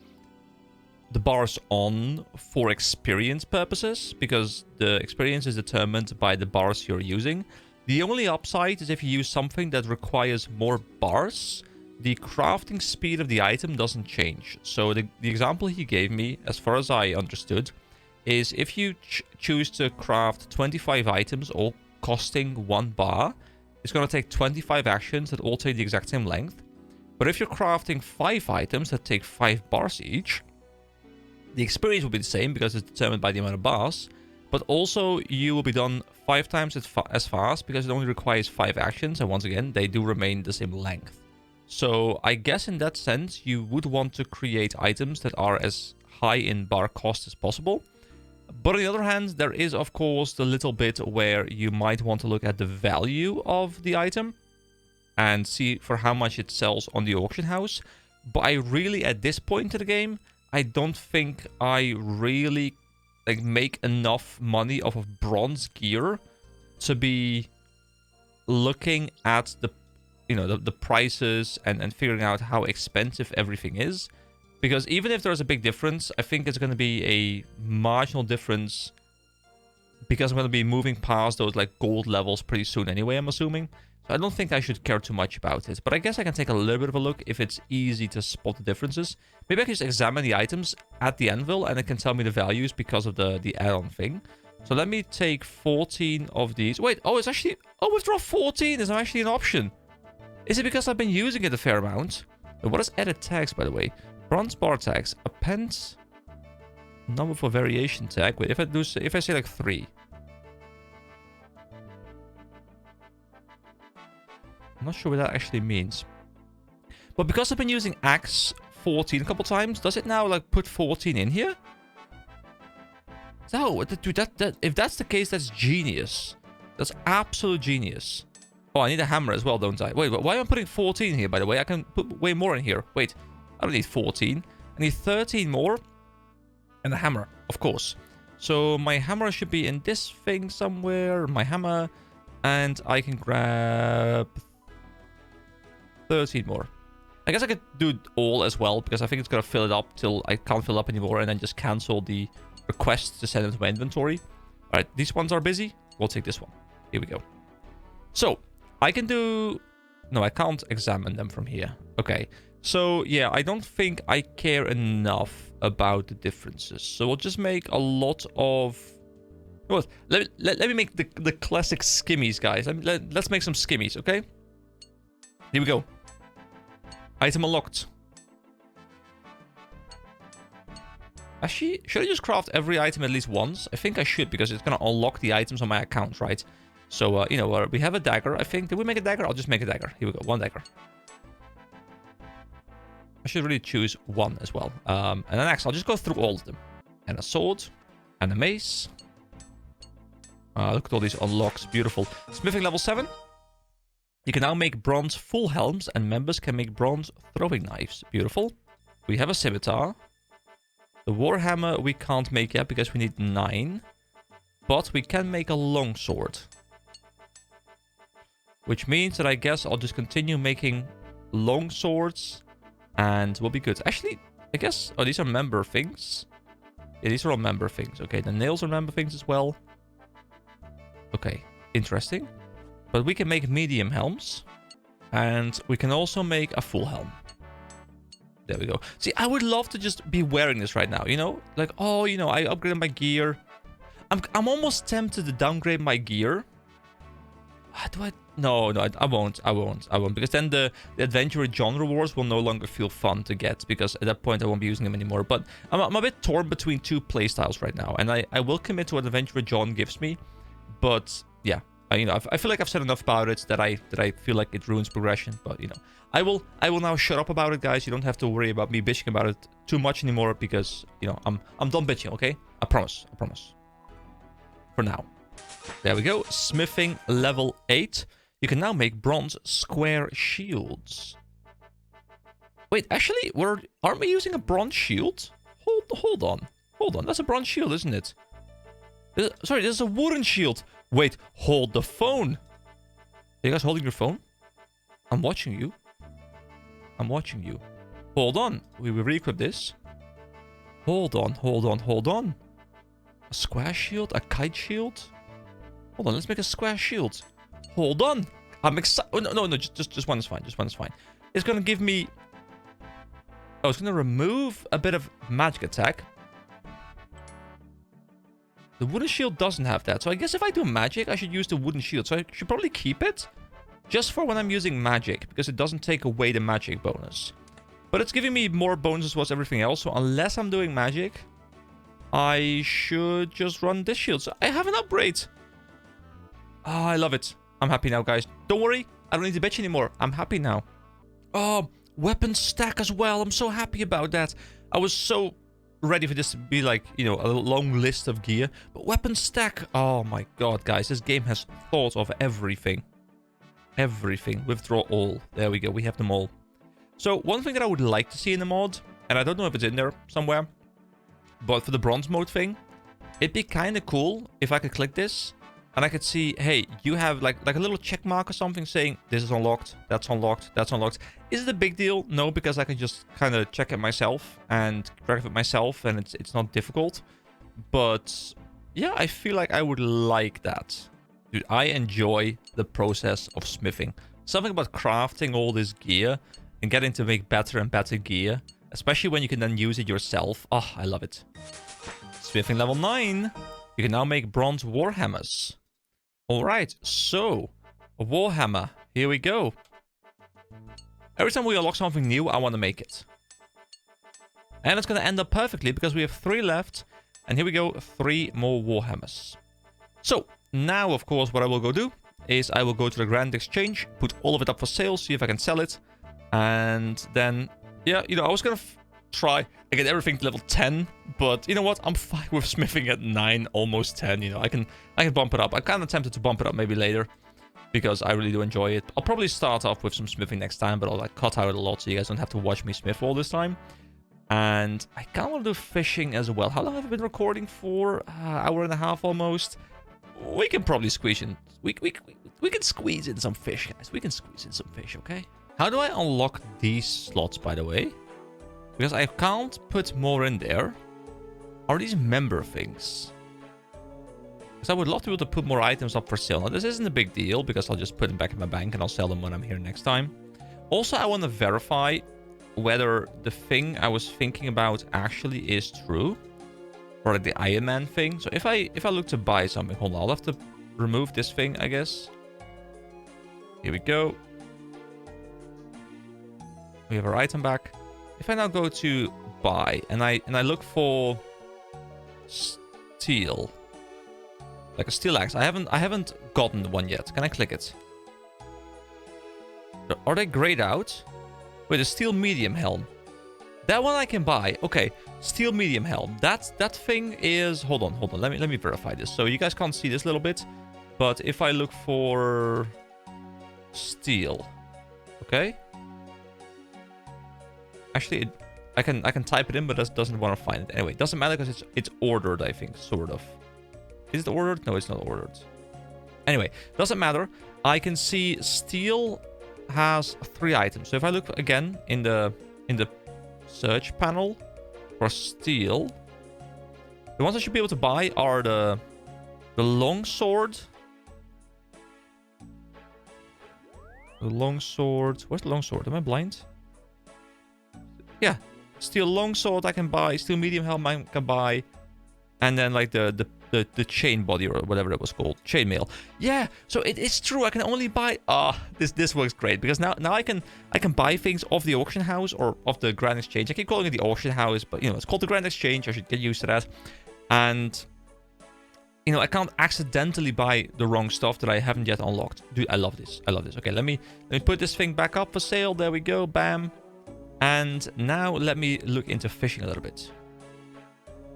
bars on for experience purposes, because the experience is determined by the bars you're using. The only upside is if you use something that requires more bars, the crafting speed of the item doesn't change. So the example he gave me, as far as I understood, is if you choose to craft 25 items all costing 1 bar, it's going to take 25 actions that all take the exact same length. But if you're crafting 5 items that take 5 bars each, the experience will be the same because it's determined by the amount of bars, but also you will be done 5 times as fast because it only requires 5 actions, and once again, they do remain the same length. So I guess in that sense, you would want to create items that are as high in bar cost as possible. But on the other hand, there is, of course, the little bit where you might want to look at the value of the item and see for how much it sells on the auction house. But I really, at this point in the game, I don't think I really make enough money off of bronze gear to be looking at the the prices and figuring out how expensive everything is. Because even if there's a big difference, I think it's going to be a marginal difference because I'm going to be moving past those like gold levels pretty soon anyway, I'm assuming. So I don't think I should care too much about it. But I guess I can take a little bit of a look if it's easy to spot the differences. Maybe I can just examine the items at the anvil and it can tell me the values because of the add-on thing. So let me take 14 of these. Wait, oh, it's actually... Oh, withdraw 14 is actually an option. Is it because I've been using it a fair amount? What is edit tags, by the way? Bronze bar tags. Append number for variation tag. Wait, if I say like 3. I'm not sure what that actually means. But because I've been using axe 14 a couple times, does it now like put 14 in here? No, dude, if that's the case, that's genius. That's absolute genius. Oh, I need a hammer as well, don't I? Wait, why am I putting 14 here, by the way? I can put way more in here. Wait, I don't need 14. I need 13 more. And a hammer, of course. So my hammer should be in this thing somewhere. My hammer. And I can grab 13 more. I guess I could do all as well, because I think it's going to fill it up till I can't fill up anymore, and then just cancel the request to send them to my inventory. All right, these ones are busy. We'll take this one. Here we go. So I can do... No, I can't examine them from here. Okay. So, yeah, I don't think I care enough about the differences. So we'll just make a lot of... What? Let me make the classic skimmies, guys. Let's make some skimmies, okay? Here we go. Item unlocked. Actually, should I just craft every item at least once? I think I should, because it's gonna unlock the items on my account, right? So, you know, we have a dagger, I think. Did we make a dagger? I'll just make a dagger. Here we go, 1 dagger. I should really choose 1 as well. And then next, I'll just go through all of them. And a sword. And a mace. Look at all these unlocks. Beautiful. Smithing level 7. You can now make bronze full helms, and members can make bronze throwing knives. Beautiful. We have a scimitar. The warhammer we can't make yet because we need 9. But we can make a longsword. Which means that I guess I'll just continue making longswords and we'll be good. Actually, I guess... Oh, these are member things. Yeah, these are all member things. Okay, the nails are member things as well. Okay, interesting. But we can make medium helms. And we can also make a full helm. There we go. See, I would love to just be wearing this right now, you know? Like, oh, you know, I upgraded my gear. I'm almost tempted to downgrade my gear. Do I? No, I won't. Because then the adventure genre rewards will no longer feel fun to get. Because at that point, I won't be using them anymore. But I'm a bit torn between 2 playstyles right now. And I will commit to what adventure John gives me. But, yeah. You know, I feel like I've said enough about it that I feel like it ruins progression. But, you know, I will now shut up about it, guys. You don't have to worry about me bitching about it too much anymore. Because, you know, I'm done bitching, okay? I promise. For now. There we go. Smithing level 8. You can now make bronze square shields. Wait, actually, aren't we using a bronze shield? Hold on. That's a bronze shield, isn't it? Sorry, this is a wooden shield. Wait, hold the phone. Are you guys holding your phone? I'm watching you. Hold on. We will re-equip this. Hold on. A square shield? A kite shield? Hold on, let's make a square shield. Hold on. I'm excited. Oh, no, just one is fine. It's gonna give me... Oh, it's gonna remove a bit of magic attack. The wooden shield doesn't have that. So I guess if I do magic, I should use the wooden shield. So I should probably keep it. Just for when I'm using magic. Because it doesn't take away the magic bonus. But it's giving me more bonuses towards everything else. So unless I'm doing magic, I should just run this shield. So I have an upgrade. Oh, I love it. I'm happy now, guys. Don't worry. I don't need to bitch anymore. I'm happy now. Oh, weapon stack as well. I'm so happy about that. I was so ready for this to be like, you know, a long list of gear. But weapon stack. Oh my god, guys. This game has thought of everything. Everything. Withdraw all. There we go. We have them all. So one thing that I would like to see in the mod, and I don't know if it's in there somewhere, but for the bronze mode thing, it'd be kind of cool if I could click this and I could see, hey, you have like a little check mark or something saying this is unlocked, that's unlocked, that's unlocked. Is it a big deal? No, because I can just kind of check it myself and craft it myself, and it's not difficult. But yeah, I feel like I would like that. Dude, I enjoy the process of smithing. Something about crafting all this gear and getting to make better and better gear, especially when you can then use it yourself. Oh, I love it. Smithing level 9. You can now make bronze warhammers. Alright, so a warhammer. Here we go. Every time we unlock something new, I want to make it. And it's going to end up perfectly because we have 3 left. And here we go, 3 more warhammers. So, now, of course, what I will go do is I will go to the Grand Exchange, put all of it up for sale, see if I can sell it. And then, yeah, you know, I was going to try and get everything to level 10, but you know what? I'm fine with smithing at 9, almost 10, you know. I can bump it up. I'm kind of tempted to bump it up maybe later because I really do enjoy it. I'll probably start off with some smithing next time, but I'll like cut out a lot so you guys don't have to watch me smith all this time. And I kind of want to do fishing as well. How long have I been recording for? Hour and a half almost. We can probably squeeze in. We can squeeze in some fish, guys. We can squeeze in some fish, okay? How do I unlock these slots, by the way? Because I can't put more in there. Are these member things? Because I would love to be able to put more items up for sale. Now, this isn't a big deal because I'll just put them back in my bank and I'll sell them when I'm here next time. Also, I want to verify whether the thing I was thinking about actually is true. or like the Iron Man thing. So if I look to buy something, hold on, I'll have to remove this thing, I guess. Here we go. We have our item back. If I now go to buy and I look for steel, like a steel axe, I haven't gotten one yet. Can I click it? Are they grayed out? Wait, a steel medium helm. That one I can buy. Okay, steel medium helm. That thing is... Hold on. Let me verify this. So you guys can't see this little bit, but if I look for steel, okay. Actually, I can type it in, but it doesn't want to find it. Anyway, it doesn't matter because it's ordered, I think, sort of. Is it ordered? No, it's not ordered. Anyway, doesn't matter. I can see steel has 3 items. So if I look again in the search panel for steel, the ones I should be able to buy are the longsword. The longsword. Where's the longsword? Am I blind? Yeah, steel longsword I can buy. Steel medium helm I can buy, and then like the chain body or whatever it was called, chainmail. Yeah, so it's true. I can only buy. This works great because now I can buy things off the auction house or off the Grand Exchange. I keep calling it the auction house, but you know it's called the Grand Exchange. I should get used to that. And you know I can't accidentally buy the wrong stuff that I haven't yet unlocked. Dude, I love this. I love this. Okay, let me put this thing back up for sale. There we go. Bam. And now let me look into fishing a little bit.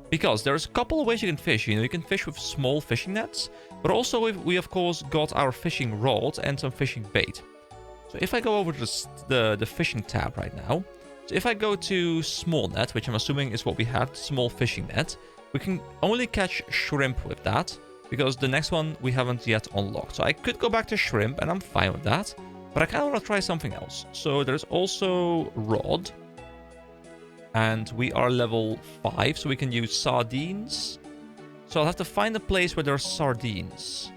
Because there's a couple of ways you can fish. You know, you can fish with small fishing nets, but also we of course got our fishing rod and some fishing bait. So if I go over to the fishing tab right now, so if I go to small net, which I'm assuming is what we have, small fishing net, we can only catch shrimp with that because the next one we haven't yet unlocked. So I could go back to shrimp and I'm fine with that, but I kind of want to try something else. So there's also rod. And we are level 5, so we can use sardines. So I'll have to find a place where there are sardines.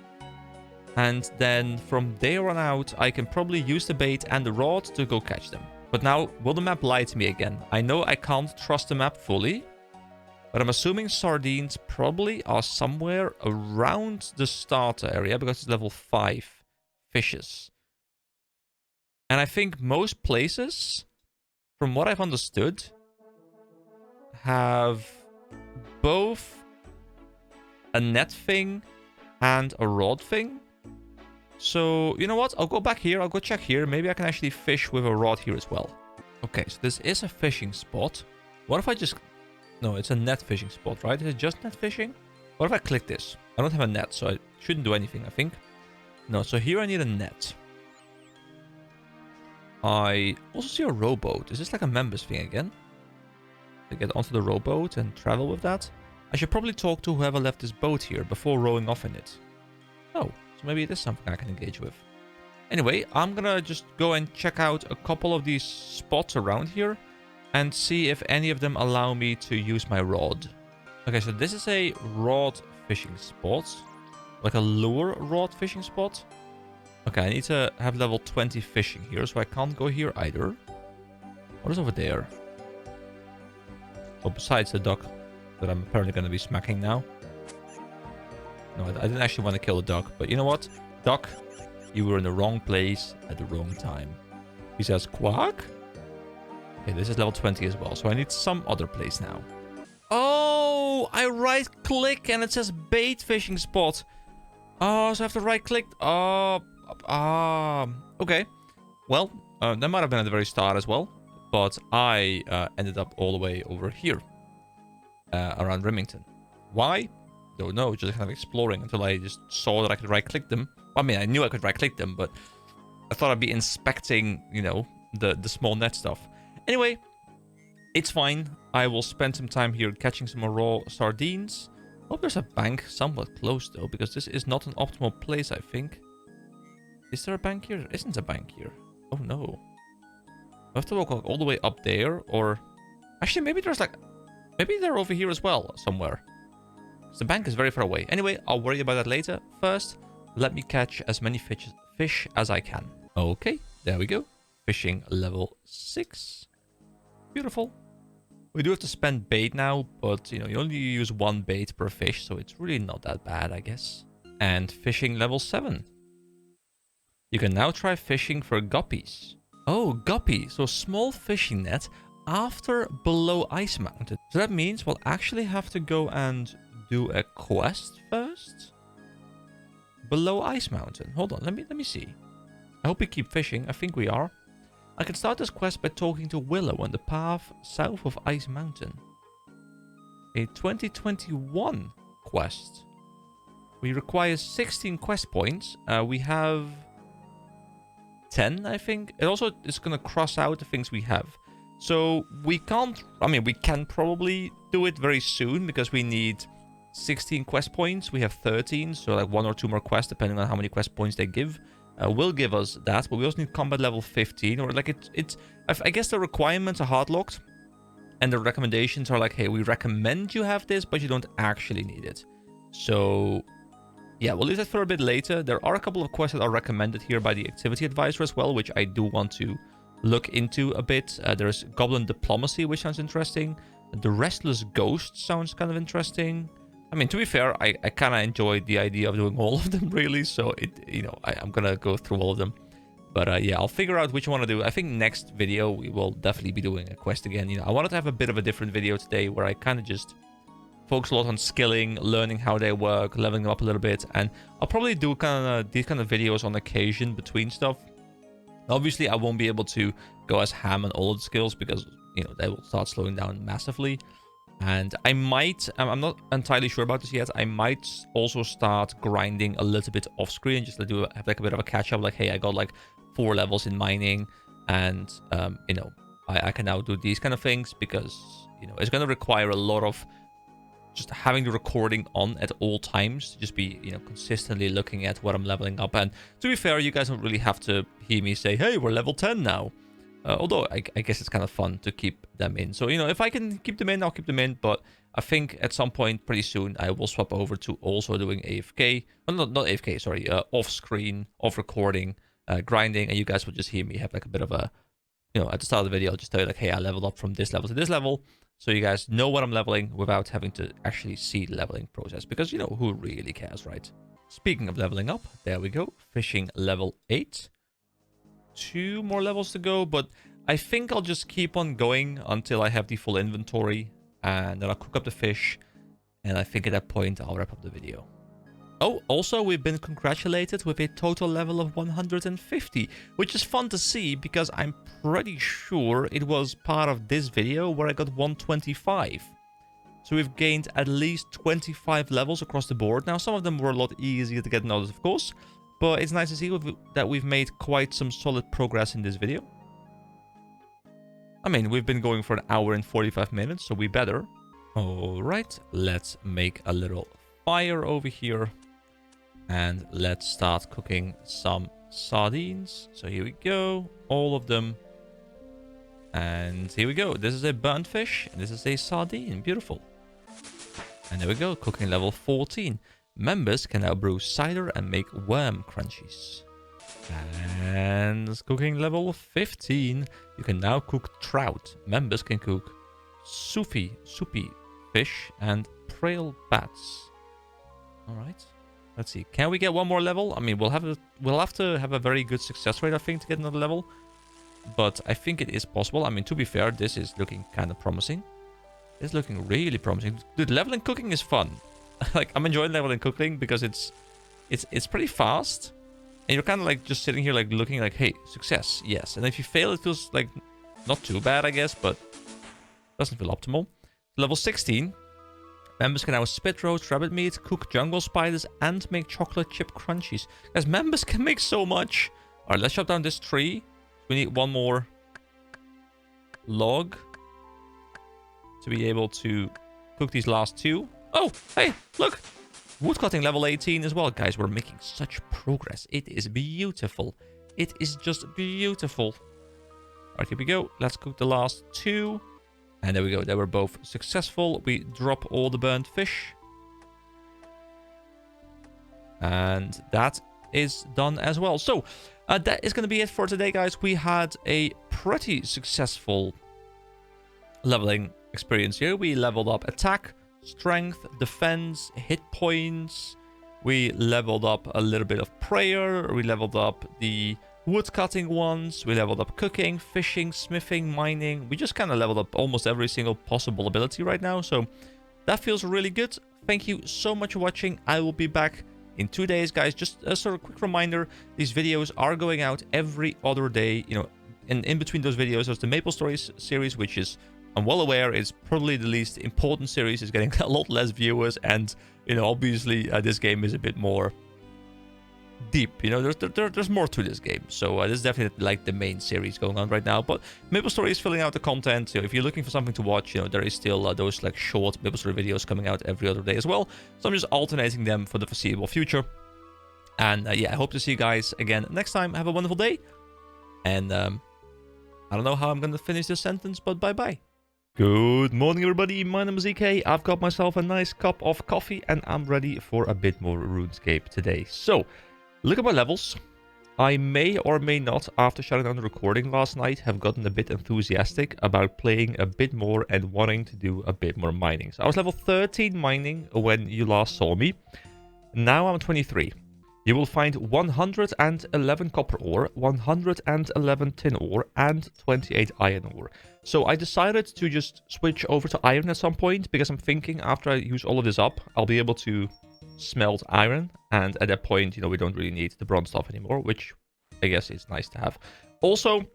And then from there on out, I can probably use the bait and the rod to go catch them. But now, will the map lie to me again? I know I can't trust the map fully, but I'm assuming sardines probably are somewhere around the starter area because it's level 5 fishes. And I think most places, from what I've understood, have both a net thing and a rod thing. So, you know what? I'll go back here. I'll go check here. Maybe I can actually fish with a rod here as well. Okay, so this is a fishing spot. What if I just... No, it's a net fishing spot, right? Is it just net fishing? What if I click this? I don't have a net, so I shouldn't do anything, I think. No, so here I need a net. I also see a rowboat. Is this like a members thing again? To get onto the rowboat and travel with that? I should probably talk to whoever left this boat here before rowing off in it. Oh, so maybe it is something I can engage with. Anyway, I'm gonna just go and check out a couple of these spots around here and see if any of them allow me to use my rod. Okay, so this is a rod fishing spot. Like a lure rod fishing spot. Okay, I need to have level 20 fishing here, so I can't go here either. What is over there? Oh, besides the duck that I'm apparently going to be smacking now. No, I didn't actually want to kill the duck, but you know what? Duck, you were in the wrong place at the wrong time. He says, quack? Okay, this is level 20 as well, so I need some other place now. Oh, I right-click and it says bait fishing spot. Oh, so I have to right-click. Okay. Well, that might have been at the very start as well. But I ended up all the way over here. Around Remington. Why? Don't know. Just kind of exploring until I just saw that I could right-click them. I mean, I knew I could right-click them, but I thought I'd be inspecting, you know, the small net stuff. Anyway, it's fine. I will spend some time here catching some more raw sardines. Hope there's a bank somewhat close, though, because this is not an optimal place, I think. Is there a bank here? There isn't a bank here. Oh, no. I have to walk all the way up there, or... Actually, maybe there's like... Maybe they're over here as well, somewhere. The bank is very far away. Anyway, I'll worry about that later. First, let me catch as many fish as I can. Okay, there we go. Fishing level 6. Beautiful. We do have to spend bait now, but, you know, you only use one bait per fish, so it's really not that bad, I guess. And fishing level 7. You can now try fishing for guppies. Oh, guppy. So small fishing net after below ice mountain. So that means we'll actually have to go and do a quest first. Below ice mountain. Hold on, let me see. I hope we keep fishing. I think we are. I can start this quest by talking to Willow on the path south of Ice Mountain. A 2021 quest. We require 16 quest points. We have 10, I think. It also is going to cross out the things we have. So we can't... I mean, we can probably do it very soon because we need 16 quest points. We have 13, so like 1 or 2 more quests, depending on how many quest points they give. Will give us that, but we also need combat level 15. Or like I guess the requirements are hard locked. And the recommendations are like, hey, we recommend you have this, but you don't actually need it. So... yeah, we'll leave that for a bit later. There are a couple of quests that are recommended here by the activity advisor as well, which I do want to look into a bit. There's Goblin Diplomacy, which sounds interesting. The Restless Ghost sounds kind of interesting. I mean, to be fair, I kind of enjoyed the idea of doing all of them, really. So, I'm going to go through all of them. But yeah, I'll figure out which one to do. I think next video, we will definitely be doing a quest again. You know, I wanted to have a bit of a different video today where I kind of just... focus a lot on skilling, learning how they work, leveling them up a little bit, and I'll probably do these kind of videos on occasion between stuff. Obviously, I won't be able to go as ham on all of the skills because, you know, they will start slowing down massively. And I might, I'm not entirely sure about this yet, I might also start grinding a little bit off screen, just to have like a bit of a catch up, like, hey, I got like 4 levels in mining, and, you know, I can now do these kind of things because, you know, it's going to require a lot of just having the recording on at all times, just be, you know, consistently looking at what I'm leveling up. And to be fair, you guys don't really have to hear me say, hey, we're level 10 now. Although I guess it's kind of fun to keep them in. So, you know, if I can keep them in, I'll keep them in. But I think at some point pretty soon, I will swap over to also doing AFK. Well, not AFK, sorry, off screen, off recording, grinding. And you guys will just hear me have like a bit of a, you know, at the start of the video, I'll just tell you like, hey, I leveled up from this level to this level. So you guys know what I'm leveling without having to actually see the leveling process. Because, you know, who really cares, right? Speaking of leveling up, there we go. Fishing level 8. 2 more levels to go, but I think I'll just keep on going until I have the full inventory. And then I'll cook up the fish. And I think at that point, I'll wrap up the video. Oh, also, we've been congratulated with a total level of 150, which is fun to see because I'm pretty sure it was part of this video where I got 125. So we've gained at least 25 levels across the board. Now, some of them were a lot easier to get than others, of course, but it's nice to see that we've made quite some solid progress in this video. I mean, we've been going for an hour and 45 minutes, so we better. All right, let's make a little fire over here. And let's start cooking some sardines. So here we go. All of them. And here we go. This is a burnt fish. And this is a sardine. Beautiful. And there we go. Cooking level 14. Members can now brew cider and make worm crunchies. And cooking level 15. You can now cook trout. Members can cook soupy fish and prail bats. All right. Let's see. Can we get one more level? I mean, we'll have to have a very good success rate, I think, to get another level. But I think it is possible. I mean, to be fair, this is looking kind of promising. It's looking really promising. Dude, leveling cooking is fun. Like, I'm enjoying leveling cooking because it's pretty fast. And you're kind of like just sitting here like looking like, hey, success, yes. And if you fail, it feels like not too bad, I guess, but doesn't feel optimal. Level 16. Members can now spit roast rabbit meat, cook jungle spiders, and make chocolate chip crunchies. Guys, members can make so much. All right, let's chop down this tree. We need one more log to be able to cook these last 2. Oh, hey, look. Woodcutting level 18 as well. Guys, we're making such progress. It is beautiful. It is just beautiful. All right, here we go. Let's cook the last 2. And there we go. They were both successful. We drop all the burnt fish. And that is done as well. So, that is going to be it for today, guys. We had a pretty successful leveling experience here. We leveled up attack, strength, defense, hit points. We leveled up a little bit of prayer. We leveled up the wood cutting ones. We leveled up cooking, fishing, smithing, mining. We just kind of leveled up almost every single possible ability right now. So that feels really good. Thank you so much for watching. I will be back in 2 days, guys. Just a sort of quick reminder, these videos are going out every other day, you know, and in between those videos, there's the Maple Stories series, which is, I'm well aware, is probably the least important series. It's getting a lot less viewers, and, you know, obviously this game is a bit more deep, you know, there's more to this game. So this is definitely like the main series going on right now. But Maple Story is filling out the content. So if you're looking for something to watch, you know, there is still those like short Maple Story videos coming out every other day as well. So I'm just alternating them for the foreseeable future. And yeah, I hope to see you guys again next time. Have a wonderful day. And I don't know how I'm going to finish this sentence, but bye-bye. Good morning, everybody. My name is EK. I've got myself a nice cup of coffee, and I'm ready for a bit more RuneScape today. So, look at my levels. I may or may not, after shutting down the recording last night, have gotten a bit enthusiastic about playing a bit more and wanting to do a bit more mining. So I was level 13 mining when you last saw me. Now I'm 23. You will find 111 copper ore, 111 tin ore, and 28 iron ore. So I decided to just switch over to iron at some point, because I'm thinking after I use all of this up, I'll be able to smelt iron, and at that point, you know, we don't really need the bronze stuff anymore, which I guess is nice to have. Also,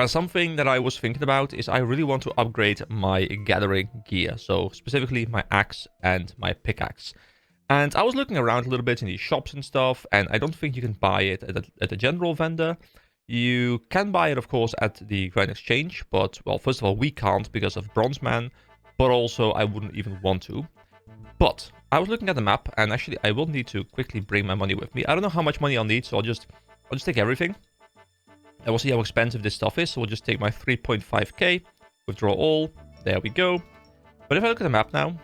something that I was thinking about is I really want to upgrade my gathering gear, so specifically my axe and my pickaxe. And I was looking around a little bit in these shops and stuff, and I don't think you can buy it at a general vendor. You can buy it, of course, at the Grand Exchange, but, well, first of all, we can't because of Bronzeman, but also I wouldn't even want to. But I was looking at the map, and actually I will need to quickly bring my money with me. I don't know how much money I'll need, so I'll just take everything. And we'll see how expensive this stuff is. So we'll just take my 3.5k, withdraw all. There we go. But if I look at the map now,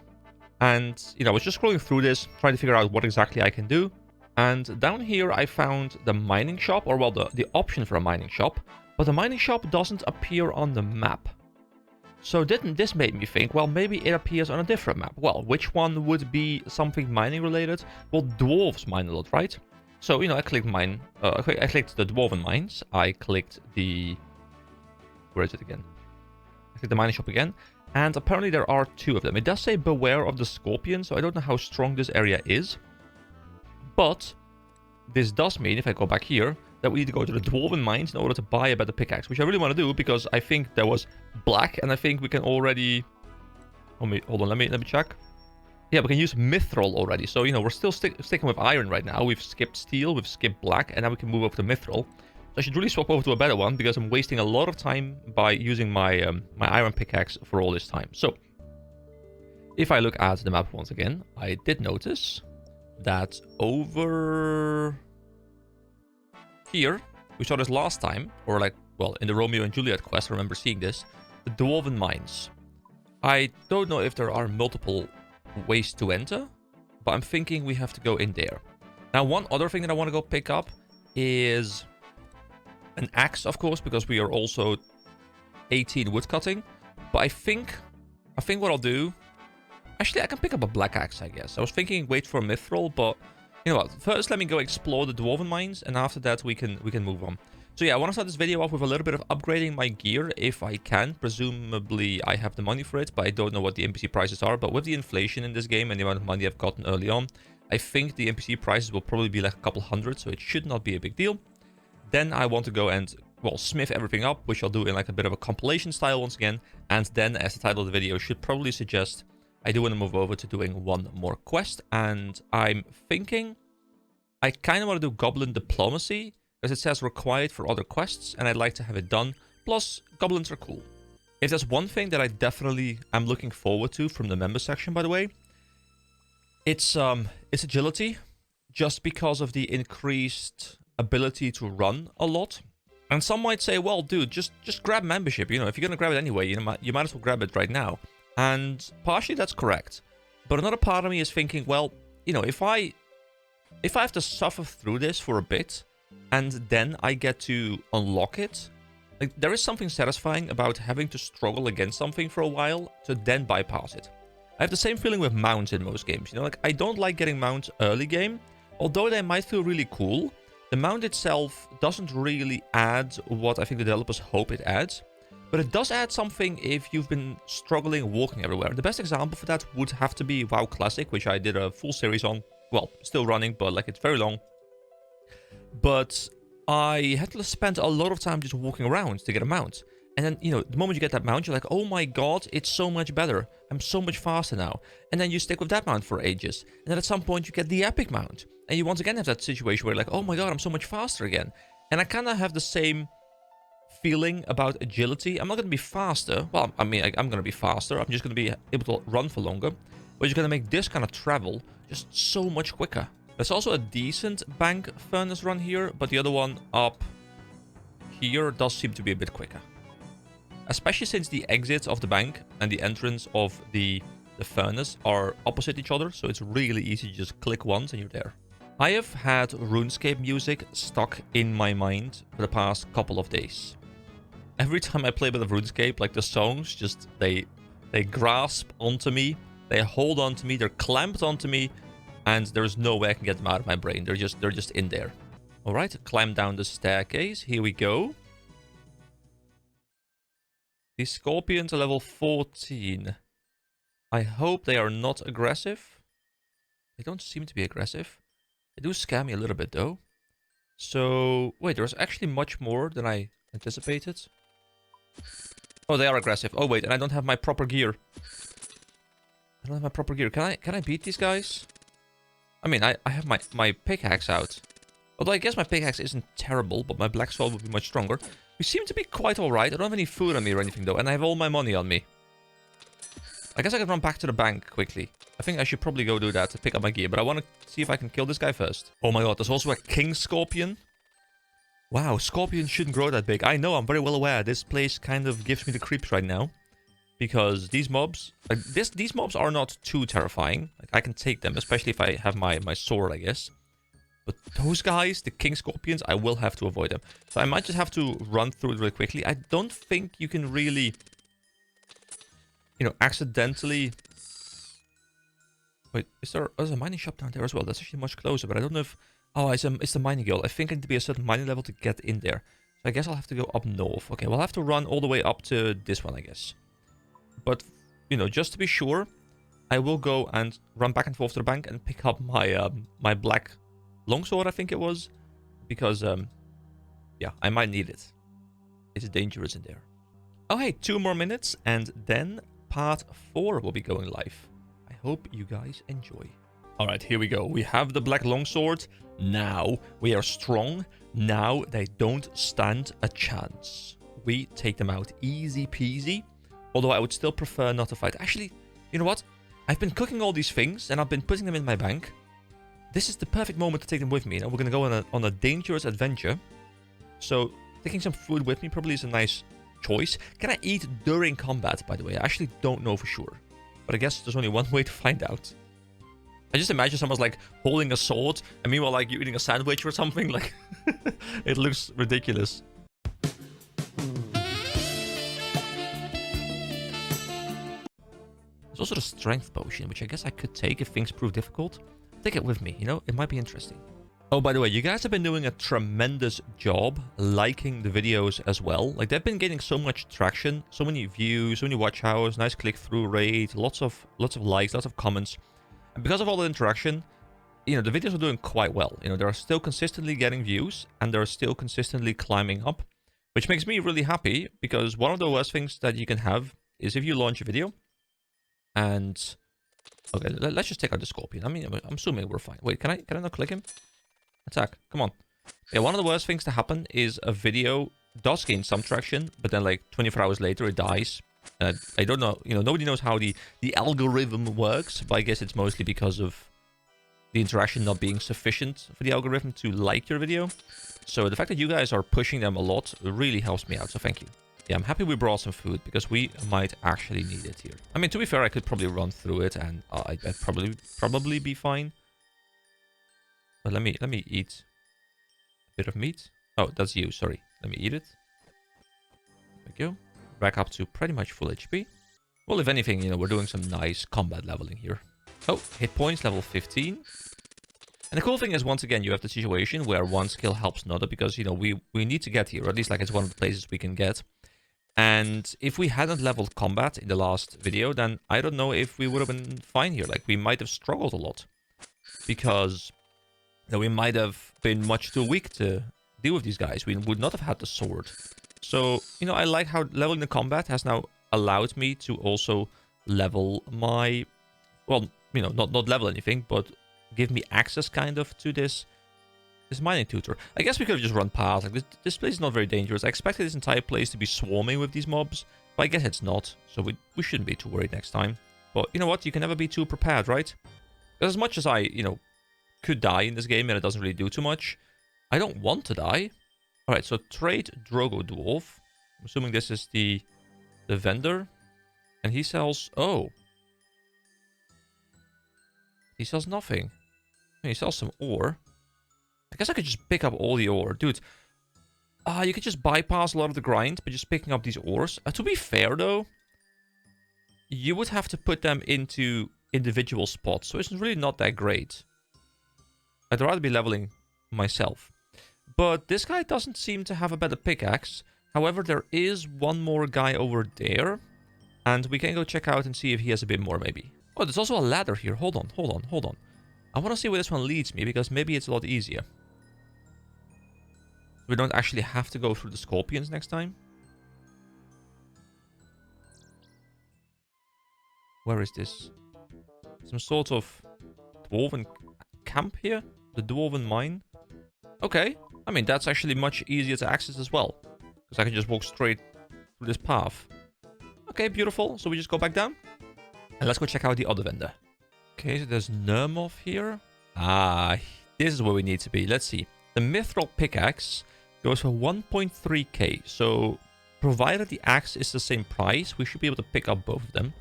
and, you know, I was just scrolling through this, trying to figure out what exactly I can do. And down here I found the mining shop, or well, the option for a mining shop. But the mining shop doesn't appear on the map. So this made me think, well, maybe it appears on a different map. Well, which one would be something mining related? Well, dwarves mine a lot, right? So, you know, I clicked mine. I clicked the dwarven mines. I clicked the... Where is it again? I clicked the mining shop again. And apparently there are 2 of them. It does say beware of the scorpion, so I don't know how strong this area is. But this does mean, if I go back here, that we need to go to the dwarven mines in order to buy a better pickaxe, which I really want to do because I think there was black, and I think we can already... Hold on, let me check. Yeah, we can use mithril already. So, you know, we're still sticking with iron right now. We've skipped steel, we've skipped black, and now we can move over to mithril. So I should really swap over to a better one because I'm wasting a lot of time by using my my iron pickaxe for all this time. So, if I look at the map once again, I did notice that over here, we saw this last time, or like, well, in the Romeo and Juliet quest, I remember seeing this, the dwarven mines. I don't know if there are multiple ways to enter, but I'm thinking we have to go in there. Now, one other thing that I want to go pick up is an axe, of course, because we are also 18 woodcutting. But I think what I'll do... Actually, I can pick up a black axe, I guess. I was thinking wait for a mithril, but you know what? First, let me go explore the dwarven mines, and after that, we can move on. So yeah, I want to start this video off with a little bit of upgrading my gear, if I can. Presumably, I have the money for it, but I don't know what the NPC prices are. But with the inflation in this game and the amount of money I've gotten early on, I think the NPC prices will probably be like a couple hundred, so it should not be a big deal. Then I want to go and, well, smith everything up, which I'll do in like a bit of a compilation style once again. And then, as the title of the video should probably suggest, I do want to move over to doing one more quest. And I'm thinking I kind of want to do Goblin Diplomacy, because it says required for other quests, and I'd like to have it done. Plus, goblins are cool. If there's one thing that I definitely am looking forward to from the member section, by the way, it's agility, just because of the increased ability to run a lot. And some might say, well, dude, just grab membership. You know, if you're gonna grab it anyway, you might as well grab it right now. And partially that's correct, but another part of me is thinking, well, you know, if I have to suffer through this for a bit, and then I get to unlock it, Like, there is something satisfying about having to struggle against something for a while to then bypass it. I have the same feeling with mounts in most games. You know, like, I don't like getting mounts early game. Although they might feel really cool, the mount itself doesn't really add what I think the developers hope it adds. But it does add something if you've been struggling walking everywhere. The best example for that would have to be WoW Classic, which I did a full series on. Well, still running, but like it's very long. But I had to spend a lot of time just walking around to get a mount. And then, you know, the moment you get that mount, you're like, oh my god, it's so much better. I'm so much faster now. And then you stick with that mount for ages. And then at some point you get the epic mount. And you once again have that situation where you're like, oh my god, I'm so much faster again. And I kind of have the same feeling about agility. I'm not going to be faster. Well, I mean, I'm going to be faster. I'm just going to be able to run for longer. But you're going to make this kind of travel just so much quicker. There's also a decent bank furnace run here, but the other one up here does seem to be a bit quicker. Especially since the exits of the bank and the entrance of the furnace are opposite each other, so it's really easy to just click once and you're there. I have had RuneScape music stuck in my mind for the past couple of days. Every time I play a bit of RuneScape, like the songs just, they grasp onto me, they hold onto me, they're clamped onto me, and there's no way I can get them out of my brain. They're just in there. All right, climb down the staircase. Here we go. These scorpions are level 14. I hope they are not aggressive. They don't seem to be aggressive. They do scare me a little bit though. So, wait, there's actually much more than I anticipated. Oh, they are aggressive. Oh, wait, and I don't have my proper gear. I don't have my proper gear. Can I beat these guys? I mean, I have my pickaxe out. Although I guess my pickaxe isn't terrible, but my black sword would be much stronger. We seem to be quite alright. I don't have any food on me or anything though, and I have all my money on me. I guess I can run back to the bank quickly. I think I should probably go do that to pick up my gear, but I want to see if I can kill this guy first. Oh my god, there's also a king scorpion. Wow, scorpions shouldn't grow that big. I know, I'm very well aware. This place kind of gives me the creeps right now. Because these mobs, these mobs are not too terrifying. Like, I can take them, especially if I have my sword, I guess. But those guys, the king scorpions, I will have to avoid them. So I might just have to run through it really quickly. I don't think you can really, you know, accidentally... Wait, there's a mining shop down there as well. That's actually much closer, but I don't know if... Oh, it's the mining guild. I think I need to be a certain mining level to get in there. So I guess I'll have to go up north. Okay, we'll have to run all the way up to this one, I guess. But, you know, just to be sure, I will go and run back and forth to the bank and pick up my my black longsword, I think it was. Because, yeah, I might need it. It's dangerous in there. Oh, hey, 2 more minutes, and then part 4 will be going live. I hope you guys enjoy. All right, here we go. We have the black longsword. Now we are strong. Now they don't stand a chance. We take them out easy peasy. Although I would still prefer not to fight. Actually, you know what? I've been cooking all these things and I've been putting them in my bank. This is the perfect moment to take them with me. Now we're going to go on a dangerous adventure. So taking some food with me probably is a nice choice. Can I eat during combat, by the way? I actually don't know for sure. But I guess there's only one way to find out. I just imagine someone's like holding a sword and meanwhile like you're eating a sandwich or something. Like, it looks ridiculous. There's also the strength potion, which I guess I could take if things prove difficult. Take it with me, you know? It might be interesting. Oh, by the way, you guys have been doing a tremendous job liking the videos as well. Like, they've been getting so much traction, so many views, so many watch hours, nice click-through rate, lots of likes, lots of comments. And because of all the interaction, you know, the videos are doing quite well. You know, they're still consistently getting views, and they're still consistently climbing up, which makes me really happy, because one of the worst things that you can have is if you launch a video, and... Okay, let's just take out the scorpion. I mean, I'm assuming we're fine. Wait, can I not click him? Attack, come on. Yeah, one of the worst things to happen is a video does gain some traction, but then like 24 hours later it dies. I don't know, you know, nobody knows how the algorithm works, but I guess it's mostly because of the interaction not being sufficient for the algorithm to like your video. So the fact that you guys are pushing them a lot really helps me out, so thank you. Yeah, I'm happy we brought some food, because we might actually need it here. I mean, to be fair, I could probably run through it, and I'd probably be fine. But let me eat a bit of meat. Oh, that's you, sorry. Let me eat it. we go. Back up to pretty much full HP. Well, if anything, you know, we're doing some nice combat leveling here. Oh, hit points, level 15. And the cool thing is, once again, you have the situation where one skill helps another because, you know, we need to get here. Or at least, like, it's one of the places we can get. And if we hadn't leveled combat in the last video, then I don't know if we would have been fine here. Like, we might have struggled a lot. Because, you know, we might have been much too weak to deal with these guys. We would not have had the sword. So, you know, I like how leveling the combat has now allowed me to also level my... Well, you know, not level anything, but give me access, kind of, to this mining tutor. I guess we could have just run past. Like, this place is not very dangerous. I expected this entire place to be swarming with these mobs, but I guess it's not. So we shouldn't be too worried next time. But you know what? You can never be too prepared, right? Because as much as I, you know, could die in this game and it doesn't really do too much, I don't want to die. Alright, so trade Drogo Dwarf. I'm assuming this is the vendor. And he sells... Oh. He sells nothing. He sells some ore. I guess I could just pick up all the ore. Dude, you could just bypass a lot of the grind by just picking up these ores. To be fair, though, you would have to put them into individual spots, so it's really not that great. I'd rather be leveling myself. But this guy doesn't seem to have a better pickaxe. However, there is one more guy over there, and we can go check out and see if he has a bit more, maybe. Oh, there's also a ladder here. Hold on. I want to see where this one leads me, because maybe it's a lot easier. We don't actually have to go through the scorpions next time. Where is this? Some sort of dwarven camp here? The dwarven mine? Okay. I mean, that's actually much easier to access as well. Because I can just walk straight through this path. Okay, beautiful. So we just go back down. And let's go check out the other vendor. Okay, so there's Nermov here. Ah, this is where we need to be. Let's see. The mithril pickaxe goes for 1.3k. So, provided the axe is the same price, we should be able to pick up both of them.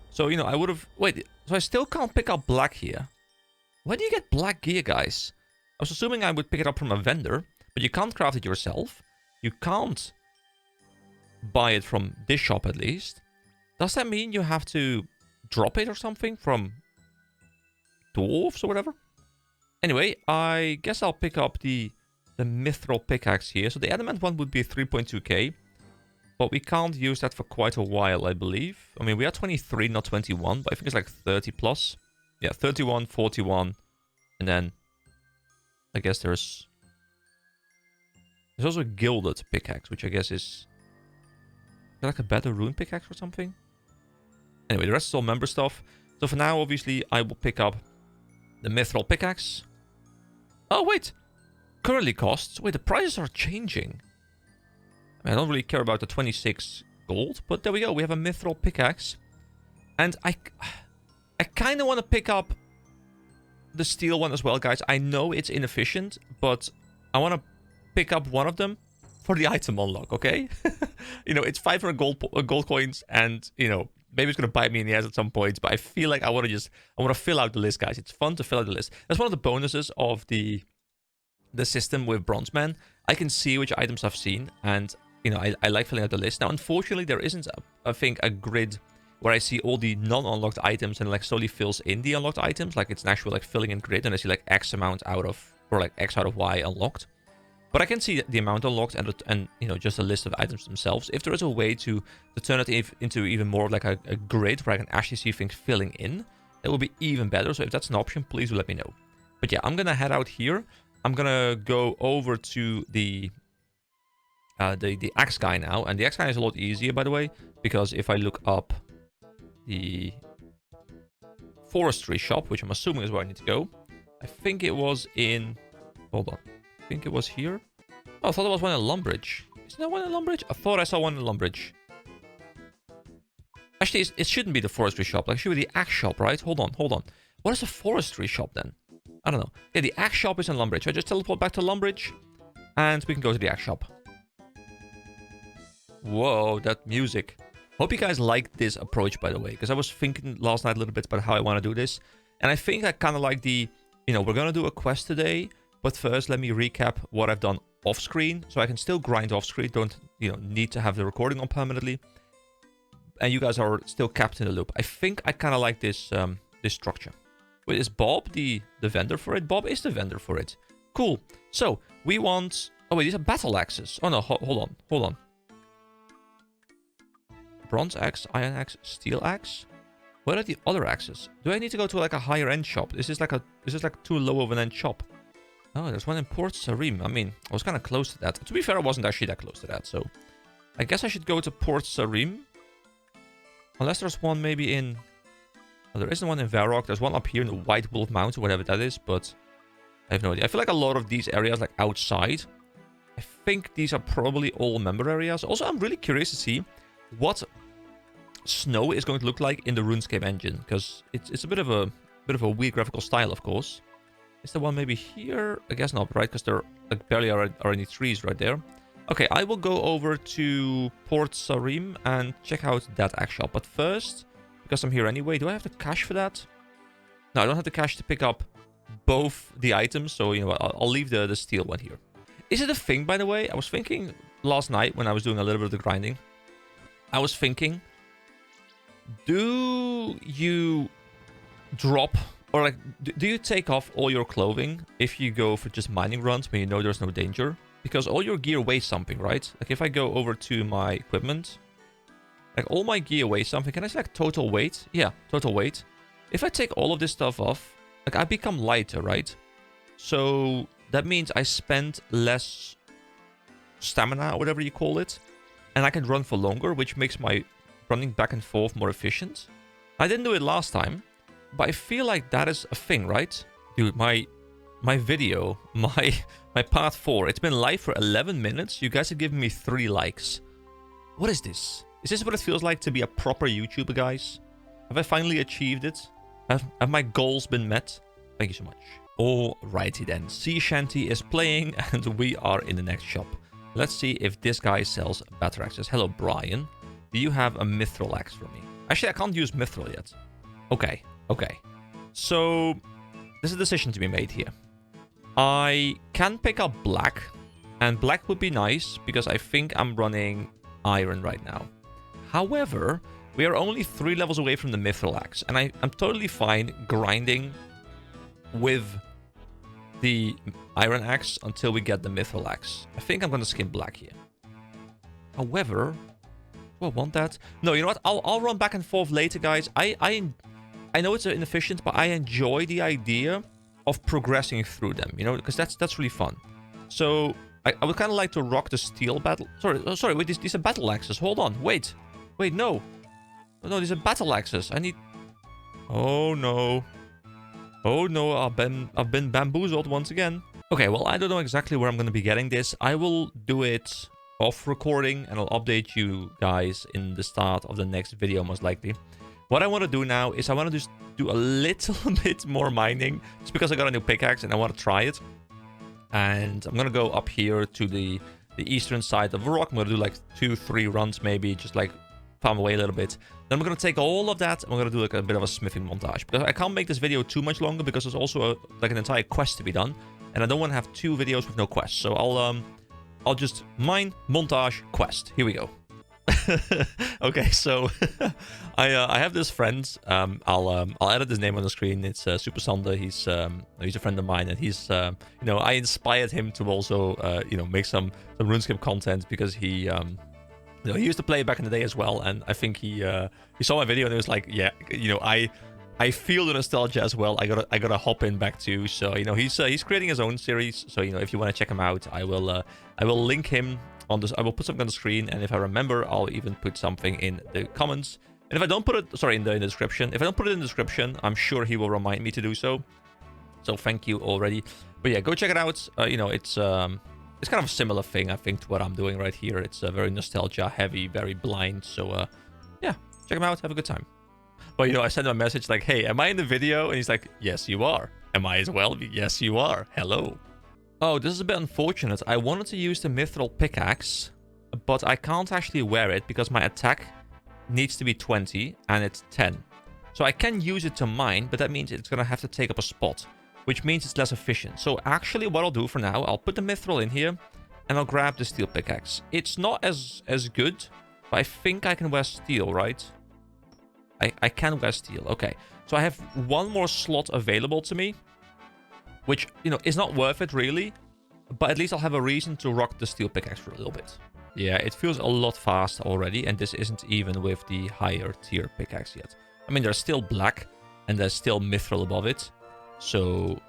So, you know, I would have... Wait, so I still can't pick up black here. Where do you get black gear, guys? I was assuming I would pick it up from a vendor, but you can't craft it yourself. You can't buy it from this shop, at least. Does that mean you have to drop it or something from dwarves or whatever? Anyway, I guess I'll pick up the mithril pickaxe here. So the adamant one would be 3.2k. But we can't use that for quite a while, I believe. I mean, we are 23, not 21. But I think it's like 30 plus. Yeah, 31, 41. And then I guess there's also a gilded pickaxe, which I guess is like a better rune pickaxe or something. Anyway, the rest is all member stuff. So for now, obviously, I will pick up the mithril pickaxe. Oh, wait. Currently costs... Wait, the prices are changing. I mean, I don't really care about the 26 gold, but there we go. We have a mithril pickaxe. And I kind of want to pick up the steel one as well, guys. I know it's inefficient, but I want to pick up one of them for the item unlock, okay? You know, it's 500 gold coins, and, you know, maybe it's going to bite me in the ass at some points, but I feel like I want to fill out the list, guys. It's fun to fill out the list. That's one of the bonuses of the system with Bronzeman. I can see which items I've seen, and, you know, I like filling out the list. Now, unfortunately, there isn't, I think, a grid where I see all the non-unlocked items and, like, slowly fills in the unlocked items. Like, it's an actual, like, filling in grid, and I see, like, X amount out of, or, like, X out of Y unlocked. But I can see the amount unlocked and you know, just a list of items themselves. If there is a way to turn it into even more of like a grid where I can actually see things filling in, it will be even better. So if that's an option, please do let me know. But yeah, I'm going to head out here. I'm going to go over to the axe guy now. And the axe guy is a lot easier, by the way, because if I look up the forestry shop, which I'm assuming is where I need to go, I think it was in... Hold on. I think it was here. Oh, I thought there was one in Lumbridge. Isn't there one in Lumbridge? I thought I saw one in Lumbridge. Actually, it shouldn't be the forestry shop. Like, it should be the axe shop, right? Hold on. What is a forestry shop, then? I don't know. Yeah, the axe shop is in Lumbridge. I just teleport back to Lumbridge, and we can go to the axe shop. Whoa, that music. Hope you guys liked this approach, by the way, because I was thinking last night a little bit about how I want to do this. And I think I kind of like the, you know, we're going to do a quest today, but first let me recap what I've done off screen, so I can still grind off screen. need to have the recording on permanently. And you guys are still kept in the loop. I think I kind of like this this structure. Wait, is Bob the vendor for it? Bob is the vendor for it. Cool. So we want... Oh wait, these are battle axes. Oh no, hold on. Bronze axe, iron axe, steel axe. What are the other axes? Do I need to go to like a higher end shop? Is this like too low of an end shop? Oh, there's one in Port Sarim. I mean, I was kind of close to that. To be fair, I wasn't actually that close to that. So I guess I should go to Port Sarim. Unless there's one maybe in... Oh, there isn't one in Varrock. There's one up here in the White Wolf Mountain, whatever that is, but I have no idea. I feel like a lot of these areas, like outside, I think these are probably all member areas. Also, I'm really curious to see what snow is going to look like in the RuneScape engine, because it's a bit of a weird graphical style, of course. Is there one maybe here? I guess not, right? Because there like barely are any trees right there. Okay, I will go over to Port Sarim and check out that axe shop. But first, because I'm here anyway, do I have the cash for that? No, I don't have the cash to pick up both the items, so I'll leave the steel one here. Is it a thing, by the way? I was thinking last night when I was doing a little bit of the grinding. I was thinking, do you drop, or like, do you take off all your clothing if you go for just mining runs when you know there's no danger? Because all your gear weighs something, right? Like if I go over to my equipment, like all my gear weighs something. Can I select total weight? Yeah, total weight. If I take all of this stuff off, like I become lighter, right? So that means I spend less stamina or whatever you call it. And I can run for longer, which makes my running back and forth more efficient. I didn't do it last time, but I feel like that is a thing, right? Dude, my video, my part 4, it's been live for 11 minutes. You guys have given me 3 likes. What is this? Is this what it feels like to be a proper YouTuber, guys? Have I finally achieved it? Have my goals been met? Thank you so much. Alrighty then. Sea Shanty is playing and we are in the next shop. Let's see if this guy sells battle axes. Hello, Brian. Do you have a mithril axe for me? Actually, I can't use mithril yet. Okay. So, there's a decision to be made here. I can pick up black, and black would be nice because I think I'm running iron right now. However, we are only 3 levels away from the mithril axe, and I'm totally fine grinding with the iron axe until we get the mithril axe. I think I'm going to skim black here. However, do I want that? No, you know what? I'll run back and forth later, guys. I know it's inefficient, but I enjoy the idea of progressing through them, because that's really fun. So I would kind of like to rock the steel battle. Sorry, wait, these are battle axes. Hold on, wait, no, these are battle axes. I need. Oh no, I've been bamboozled once again. Okay, well, I don't know exactly where I'm going to be getting this. I will do it off recording, and I'll update you guys in the start of the next video, most likely. What I want to do now is I want to just do a little bit more mining, just because I got a new pickaxe and I want to try it. And I'm going to go up here to the eastern side of the rock. I'm going to do like 2-3 runs maybe, just like farm away a little bit. Then I'm going to take all of that and we're going to do like a bit of a smithing montage. Because I can't make this video too much longer because there's also like an entire quest to be done. And I don't want to have 2 videos with no quests. So I'll just mine, montage, quest. Here we go. Okay, so I have this friend. I'll edit his name on the screen. It's Super Sander. He's a friend of mine, and he's I inspired him to also make some RuneScape content because he he used to play back in the day as well, and I think he saw my video and he was like, yeah, I feel the nostalgia as well. I gotta hop in back too. So he's creating his own series. So if you want to check him out, I will link him on this. I will put something on the screen, and if I remember, I'll even put something in the comments. And if I don't put it, in the description. If I don't put it in the description, I'm sure he will remind me to do so. So thank you already. But yeah, go check it out. It's kind of a similar thing, I think, to what I'm doing right here. It's very nostalgia heavy, very blind. So yeah, check him out. Have a good time. But I sent him a message like, hey, am I in the video? And he's like, yes, you are. Am I as well? Yes, you are. Hello. Oh, this is a bit unfortunate. I wanted to use the mithril pickaxe, but I can't actually wear it because my attack needs to be 20 and it's 10. So I can use it to mine, but that means it's going to have to take up a spot, which means it's less efficient. So actually what I'll do for now, I'll put the mithril in here, and I'll grab the steel pickaxe. It's not as good, but I think I can wear steel, right? I can wear steel. Okay, so I have one more slot available to me, which, you know, is not worth it really, but at least I'll have a reason to rock the steel pickaxe for a little bit. Yeah, it feels a lot faster already, and this isn't even with the higher tier pickaxe yet. I mean, there's still black, and there's still mithril above it. So,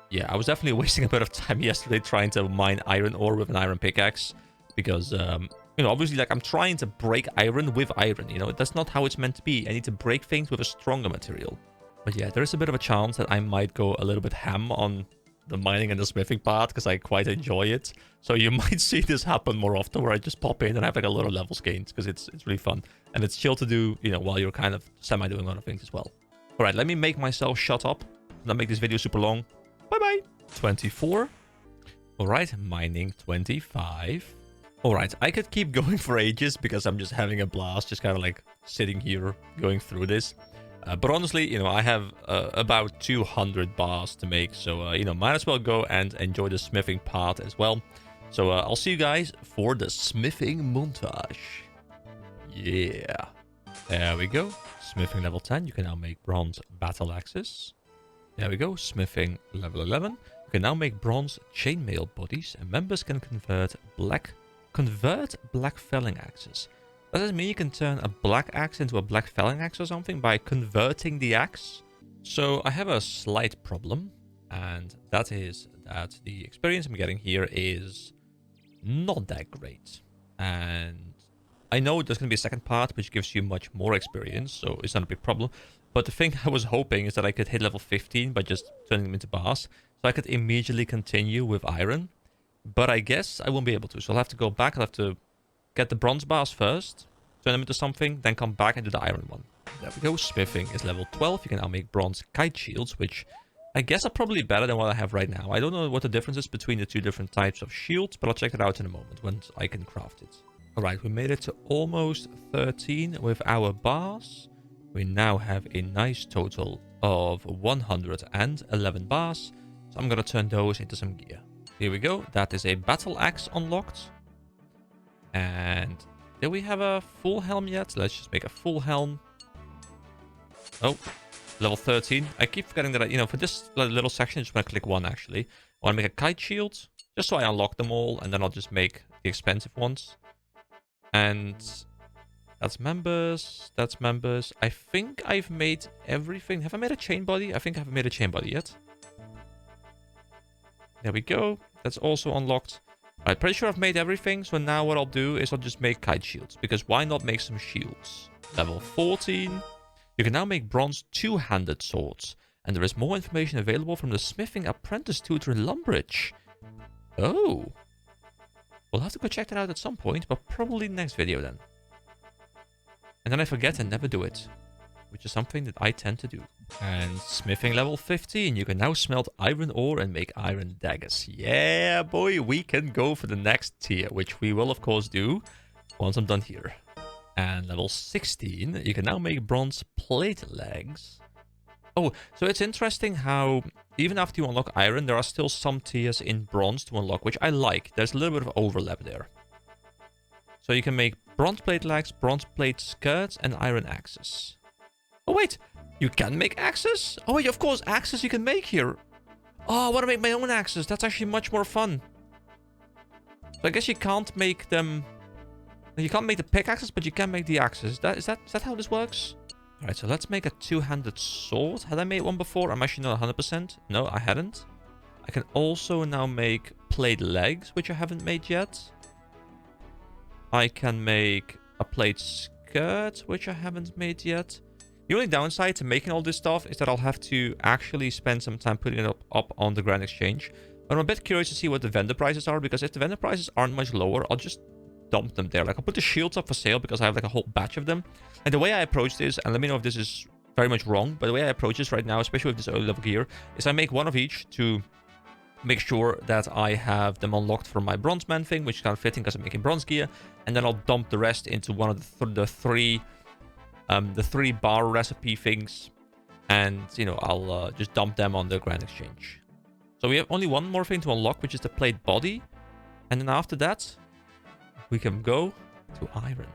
yeah, I was definitely wasting a bit of time yesterday trying to mine iron ore with an iron pickaxe, because, you know, obviously, like, I'm trying to break iron with iron, you know? That's not how it's meant to be. I need to break things with a stronger material. But yeah, there is a bit of a chance that I might go a little bit ham on the mining and the smithing part, because I quite enjoy it. So you might see this happen more often, where I just pop in and have like a lot of levels gained, because it's really fun. And it's chill to do, you know, while you're kind of semi-doing other things as well. All right, let me make myself shut up. Not make this video super long. Bye-bye. 24. All right, mining 25. All right, I could keep going for ages because I'm just having a blast, just kind of like sitting here going through this. But honestly, you know, I have about 200 bars to make. So, you know, might as well go and enjoy the smithing part as well. So, I'll see you guys for the smithing montage. Yeah. There we go. Smithing level 10. You can now make bronze battle axes. There we go. Smithing level 11. You can now make bronze chainmail bodies. And members can convert black felling axes. Does this mean you can turn a black axe into a black felling axe or something by converting the axe? So I have a slight problem, and that is that the experience I'm getting here is not that great. And I know there's going to be a second part which gives you much more experience, so it's not a big problem. But the thing I was hoping is that I could hit level 15 by just turning them into bars, so I could immediately continue with iron. But I guess I won't be able to, so I'll have to go back. I'll have to get the bronze bars first, turn them into something, then come back and do the iron one. There we go. Smithing is level 12. You can now make bronze kite shields, which I guess are probably better than what I have right now. I don't know what the difference is between the two different types of shields, but I'll check it out in a moment once I can craft it. All right, we made it to almost 13 with our bars. We now have a nice total of 111 bars. So I'm going to turn those into some gear. Here we go. That is a battle axe unlocked. And do we have a full helm yet? Let's just make a full helm. Oh, level 13. I keep forgetting that, you know, for this little section, I just want to click one, actually. I want to make a kite shield, just so I unlock them all, and then I'll just make the expensive ones. And that's members. That's members. I think I've made everything. Have I made a chain body? I think I haven't made a chain body yet. There we go. That's also unlocked. I'm pretty sure I've made everything, so now what I'll do is I'll just make kite shields, because why not make some shields? Level 14. You can now make bronze two-handed swords, and there is more information available from the smithing apprentice tutor in Lumbridge. Oh. We'll have to go check that out at some point, but probably next video then. And then I forget and never do it, which is something that I tend to do. And smithing level 15. You can now smelt iron ore and make iron daggers. Yeah, boy, we can go for the next tier, which we will, of course, do once I'm done here. And level 16, you can now make bronze plate legs. Oh, so it's interesting how even after you unlock iron, there are still some tiers in bronze to unlock, which I like. There's a little bit of overlap there. So you can make bronze plate legs, bronze plate skirts, and iron axes. Oh, wait. You can make axes? Oh, wait, of course, axes you can make here. Oh, I want to make my own axes. That's actually much more fun. So I guess you can't make them... You can't make the pickaxes, but you can make the axes. Is that how this works? Alright, so let's make a two-handed sword. Had I made one before? I'm actually not 100%. No, I hadn't. I can also now make plate legs, which I haven't made yet. I can make a plate skirt, which I haven't made yet. The only downside to making all this stuff is that I'll have to actually spend some time putting it up on the Grand Exchange. But I'm a bit curious to see what the vendor prices are, because if the vendor prices aren't much lower, I'll just dump them there. Like, I'll put the shields up for sale because I have like a whole batch of them. And the way I approach this, and let me know if this is very much wrong, but the way I approach this right now, especially with this early level gear, is I make one of each to make sure that I have them unlocked for my Bronzeman thing, which is kind of fitting because I'm making bronze gear, and then I'll dump the rest into one of the three bar recipe things, and you know, I'll just dump them on the Grand Exchange. So we have only one more thing to unlock, which is the plate body, And then after that, we can go to iron.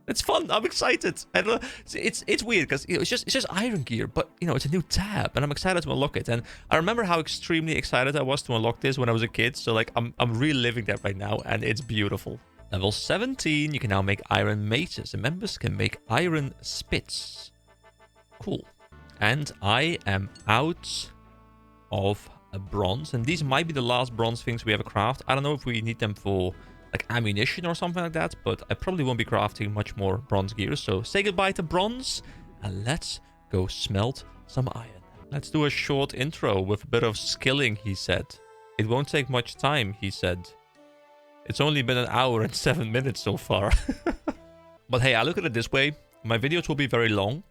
It's fun. I'm excited. I don't know. It's weird because it's just iron gear, but it's a new tab, and I'm excited to unlock it. And I remember how extremely excited I was to unlock this when I was a kid. So like I'm reliving that right now, and it's beautiful. Level 17, you can now make iron maces, and members can make iron spits. Cool. And I am out of a bronze, and these might be the last bronze things we ever craft. I don't know if we need them for like ammunition or something like that, but I probably won't be crafting much more bronze gear. So say goodbye to bronze, and let's go smelt some iron. Let's do a short intro with a bit of skilling, he said. It won't take much time, he said. It's only been an hour and 7 minutes so far. But hey, I look at it this way. My videos will be very long,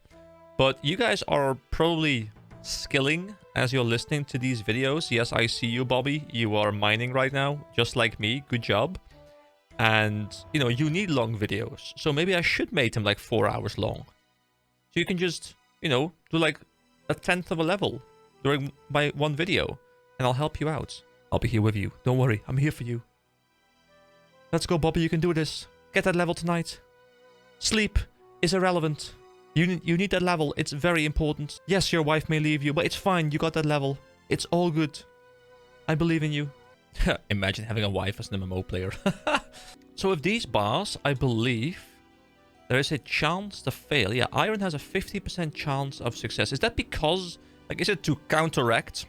but you guys are probably skilling as you're listening to these videos. Yes, I see you, Bobby. You are mining right now, just like me. Good job. And, you need long videos. So maybe I should make them like 4 hours long. So you can just, do like a 10th of a level during my one video. And I'll help you out. I'll be here with you. Don't worry. I'm here for you. Let's go, Bobby. You can do this. Get that level tonight. Sleep is irrelevant. You need that level. It's very important. Yes, your wife may leave you, but it's fine. You got that level. It's all good. I believe in you. Imagine having a wife as an MMO player. So with these bars, I believe there is a chance to fail. Yeah, iron has a 50% chance of success. Is that because, like, is it to counteract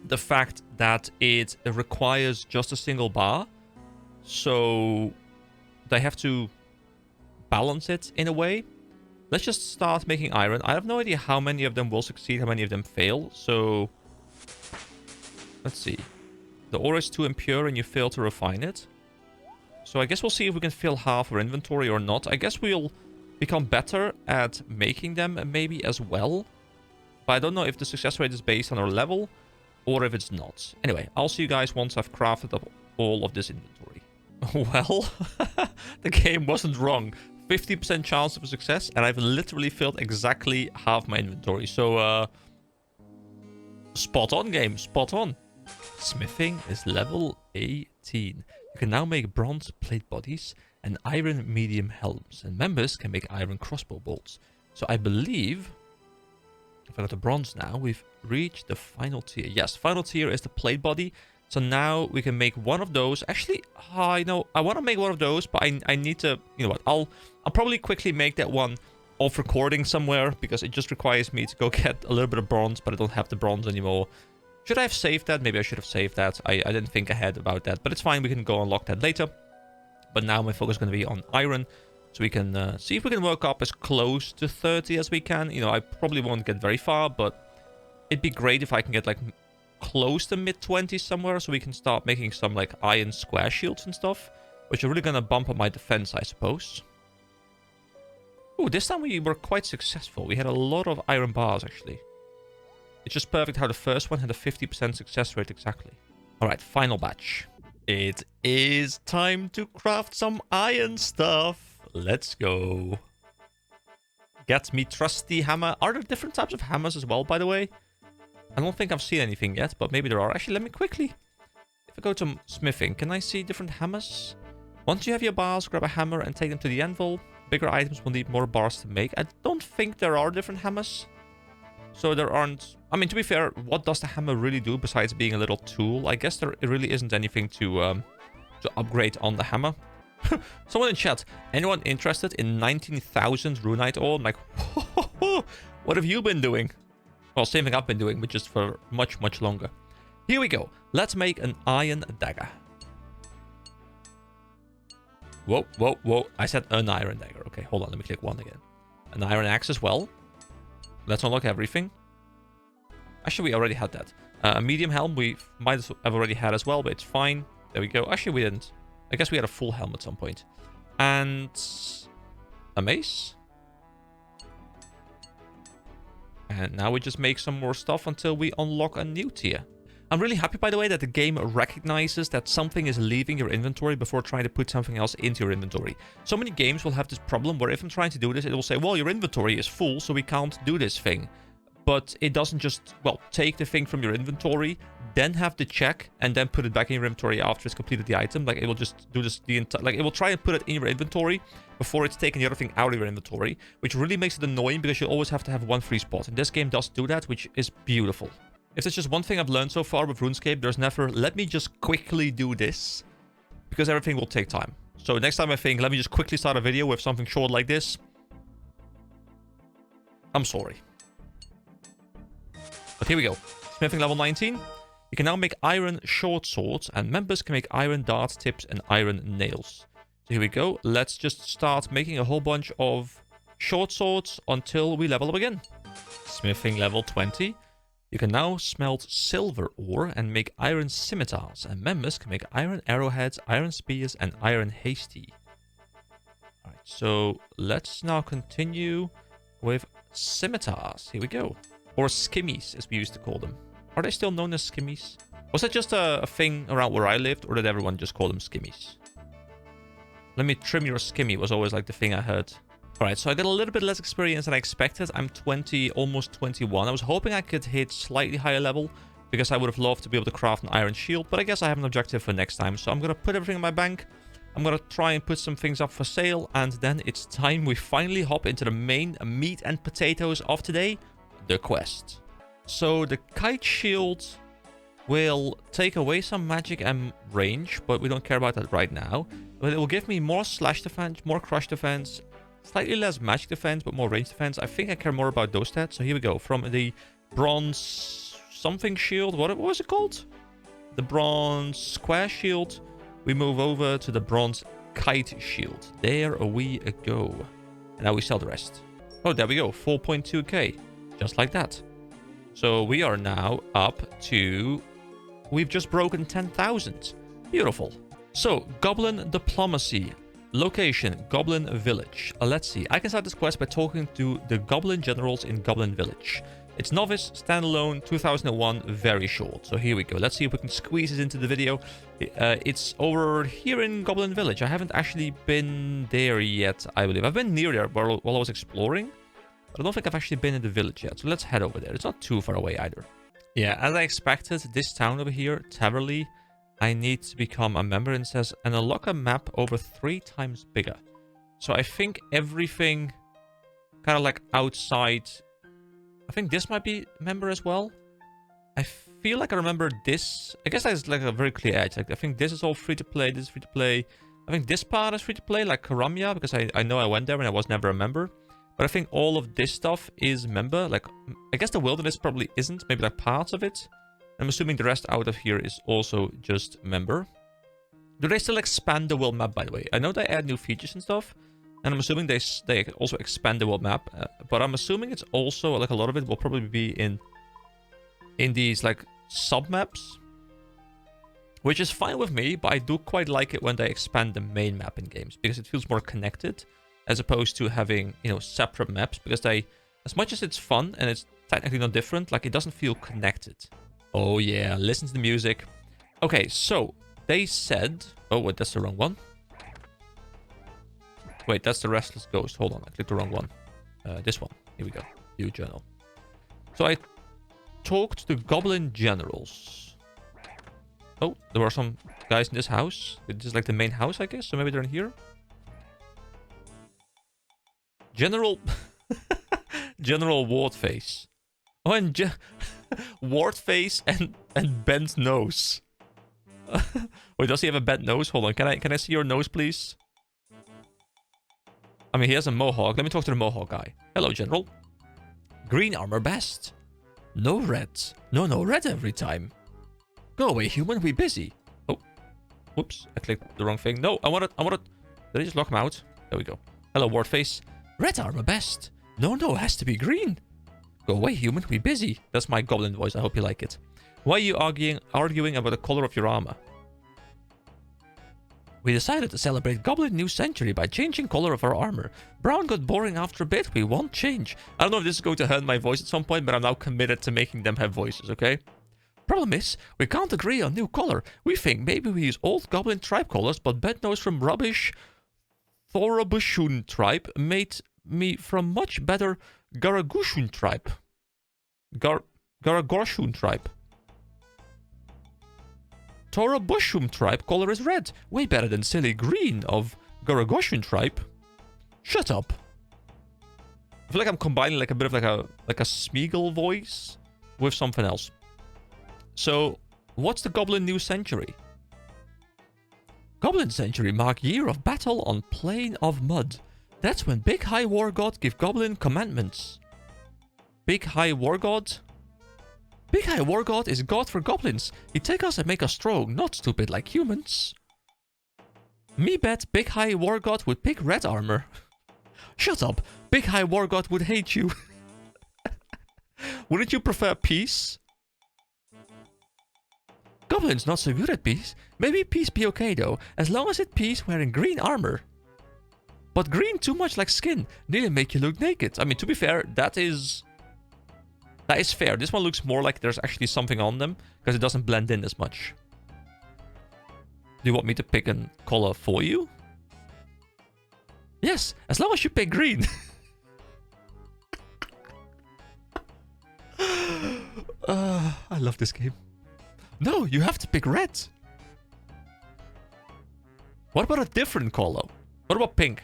the fact that it requires just a single bar? So they have to balance it in a way. Let's just start making iron. I have no idea how many of them will succeed, how many of them fail. So let's see. The ore is too impure and you fail to refine it. So I guess we'll see if we can fill half our inventory or not. I guess we'll become better at making them maybe as well. But I don't know if the success rate is based on our level or if it's not. Anyway, I'll see you guys once I've crafted up all of this inventory. Well, the game wasn't wrong. 50% chance of success, and I've literally filled exactly half my inventory. So, spot on, game. Spot on. Smithing is level 18. You can now make bronze plate bodies and iron medium helms, and members can make iron crossbow bolts. So I believe, if I got the bronze now, we've reached the final tier. Yes, final tier is the plate body. So now we can make one of those. Actually, I want to make one of those, but I need to, you know what, I'll probably quickly make that one off recording somewhere, because it just requires me to go get a little bit of bronze, but I don't have the bronze anymore. Should I have saved that? Maybe I should have saved that. I didn't think ahead about that, but it's fine. We can go unlock that later. But now my focus is going to be on iron, so we can see if we can work up as close to 30 as we can. You know, I probably won't get very far, but it'd be great if I can get like close to mid-20s somewhere, so we can start making some like iron square shields and stuff, which are really going to bump up my defense, I suppose. Oh, this time we were quite successful. We had a lot of iron bars, actually. It's just perfect how the first one had a 50% success rate exactly. Alright, final batch. It is time to craft some iron stuff. Let's go. Get me trusty hammer. Are there different types of hammers as well, by the way? I don't think I've seen anything yet, but maybe there are. Actually, let me quickly... If I go to smithing, can I see different hammers? Once you have your bars, grab a hammer and take them to the anvil. Bigger items will need more bars to make. I don't think there are different hammers. So there aren't... I mean, to be fair, what does the hammer really do besides being a little tool? I guess there really isn't anything to upgrade on the hammer. Someone in chat, anyone interested in 19,000 runite ore? I'm like, what have you been doing? Well, same thing I've been doing, but just for much, much longer. Here we go. Let's make an iron dagger. Whoa, whoa, whoa. I said an iron dagger. Okay, hold on. Let me click one again. An iron axe as well. Let's unlock everything. Actually, we already had that. A medium helm we might have already had as well, but it's fine. There we go. Actually, we didn't. I guess we had a full helm at some point. And a mace. And now we just make some more stuff until we unlock a new tier. I'm really happy, by the way, that the game recognizes that something is leaving your inventory before trying to put something else into your inventory. So many games will have this problem where if I'm trying to do this, it will say, well, your inventory is full, so we can't do this thing. but it doesn't just, well, take the thing from your inventory, then have the check, and then put it back in your inventory after it's completed the item. Like, it will just do this the entire, like, it will try and put it in your inventory before it's taking the other thing out of your inventory, which really makes it annoying because you always have to have one free spot. And this game does do that, which is beautiful. If there's just one thing I've learned so far with RuneScape, there's never, let me just quickly do this, because everything will take time. So next time I think, let me just quickly start a video with something short like this, I'm sorry. But here we go. Smithing level 19. You can now make iron short swords, and members can make iron dart tips and iron nails. So here we go. Let's just start making a whole bunch of short swords until we level up again. Smithing level 20. You can now smelt silver ore and make iron scimitars, and members can make iron arrowheads, iron spears, and iron hasty. Alright, so let's now continue with scimitars. Here we go. Or skimmies, as we used to call them. Are they still known as skimmies? Was that just a thing around where I lived, or did everyone just call them skimmies? Let me trim your skimmy was always like the thing I heard. Alright, so I got a little bit less experience than I expected. I'm 20, almost 21. I was hoping I could hit slightly higher level, because I would have loved to be able to craft an iron shield, but I guess I have an objective for next time. So I'm going to put everything in my bank. I'm going to try and put some things up for sale, and then it's time we finally hop into the main meat and potatoes of today, the quest. So the kite shield will take away some magic and range, but we don't care about that right now. But it will give me more slash defense, more crush defense, slightly less magic defense, but more range defense. I think I care more about those stats. So here we go. From the bronze something shield, what was it called? The bronze square shield, we move over to the bronze kite shield. There we go. And now we sell the rest. Oh, there we go. 4.2k. Just like that. So we are now up to... We've just broken 10,000. Beautiful. So, Goblin Diplomacy. Location, Goblin Village. Let's see. I can start this quest by talking to the Goblin Generals in Goblin Village. It's novice, standalone, 2001, very short. So here we go. Let's see if we can squeeze it into the video. It's over here in Goblin Village. I haven't actually been there yet, I believe. I've been near there while I was exploring. But I don't think I've actually been in the village yet. So let's head over there. It's not too far away either. Yeah, as I expected, this town over here, Taverley, I need to become a member, and it says, and unlock a map over 3 times bigger. So I think everything kind of like outside... I think this might be member as well. I feel like I remember this. I guess that's like a very clear edge. Like, I think this is all free to play. This is free to play. I think this part is free to play, like Karamia, because I know I went there and I was never a member. But I think all of this stuff is member. Like, I guess the wilderness probably isn't. Maybe like parts of it. I'm assuming the rest out of here is also just member. Do they still expand the world map, by the way? I know they add new features and stuff. And I'm assuming they also expand the world map. But I'm assuming it's also, like, a lot of it will probably be in these, like, sub-maps. Which is fine with me, but I do quite like it when they expand the main map in games. Because it feels more connected. As opposed to having, you know, separate maps. Because they, as much as it's fun and it's technically not different, like, it doesn't feel connected. Oh, yeah. Listen to the music. Okay, so they said... Oh, wait, that's the wrong one. Wait, that's the Restless Ghost. Hold on, I clicked the wrong one. This one. Here we go. View journal. So I talked to Goblin Generals. Oh, there were some guys in this house. This is like the main house, I guess. So maybe they're in here. General... General Wardface. Oh, and Wardface and bent nose. Wait, does he have a bent nose? Hold on, can I see your nose, please? I mean, he has a mohawk. Let me talk to the mohawk guy. Hello, General. Green armor best. No red. No red every time. Go away, human. We busy. Oh. Whoops. I clicked the wrong thing. No, I wanted... Did I just lock him out? There we go. Hello, Wardface. Red armor best. No, it has to be green. Go away, human. We busy. That's my goblin voice. I hope you like it. Why are you arguing about the color of your armor? We decided to celebrate Goblin New Century by changing color of our armor. Brown got boring after a bit. We won't change. I don't know if this is going to hurt my voice at some point, but I'm now committed to making them have voices, okay? Problem is, we can't agree on new color. We think maybe we use old Goblin tribe colors, but Bednose from rubbish Thorabushun tribe made me from much better Garagushun tribe. Garagorshun tribe. Torobushum tribe color is red. Way better than silly green of Garagorshun tribe. Shut up. I feel like I'm combining like a bit of like a Smeagol voice with something else. So, what's the Goblin New Century? Goblin Century mark year of battle on Plain of Mud. That's when Big High War God give Goblin commandments. Big High War God? Big High War God is God for goblins. He take us and make us strong, not stupid like humans. Me bet Big High War God would pick red armor. Shut up. Big High War God would hate you. Wouldn't you prefer peace? Goblins not so good at peace. Maybe peace be okay though, as long as it peace wearing green armor. But green too much like skin, nearly make you look naked. I mean, to be fair, that is fair. This one looks more like there's actually something on them, because it doesn't blend in as much. Do you want me to pick a color for you? Yes, as long as you pick green. I love this game. No, you have to pick red. What about a different color? What about pink?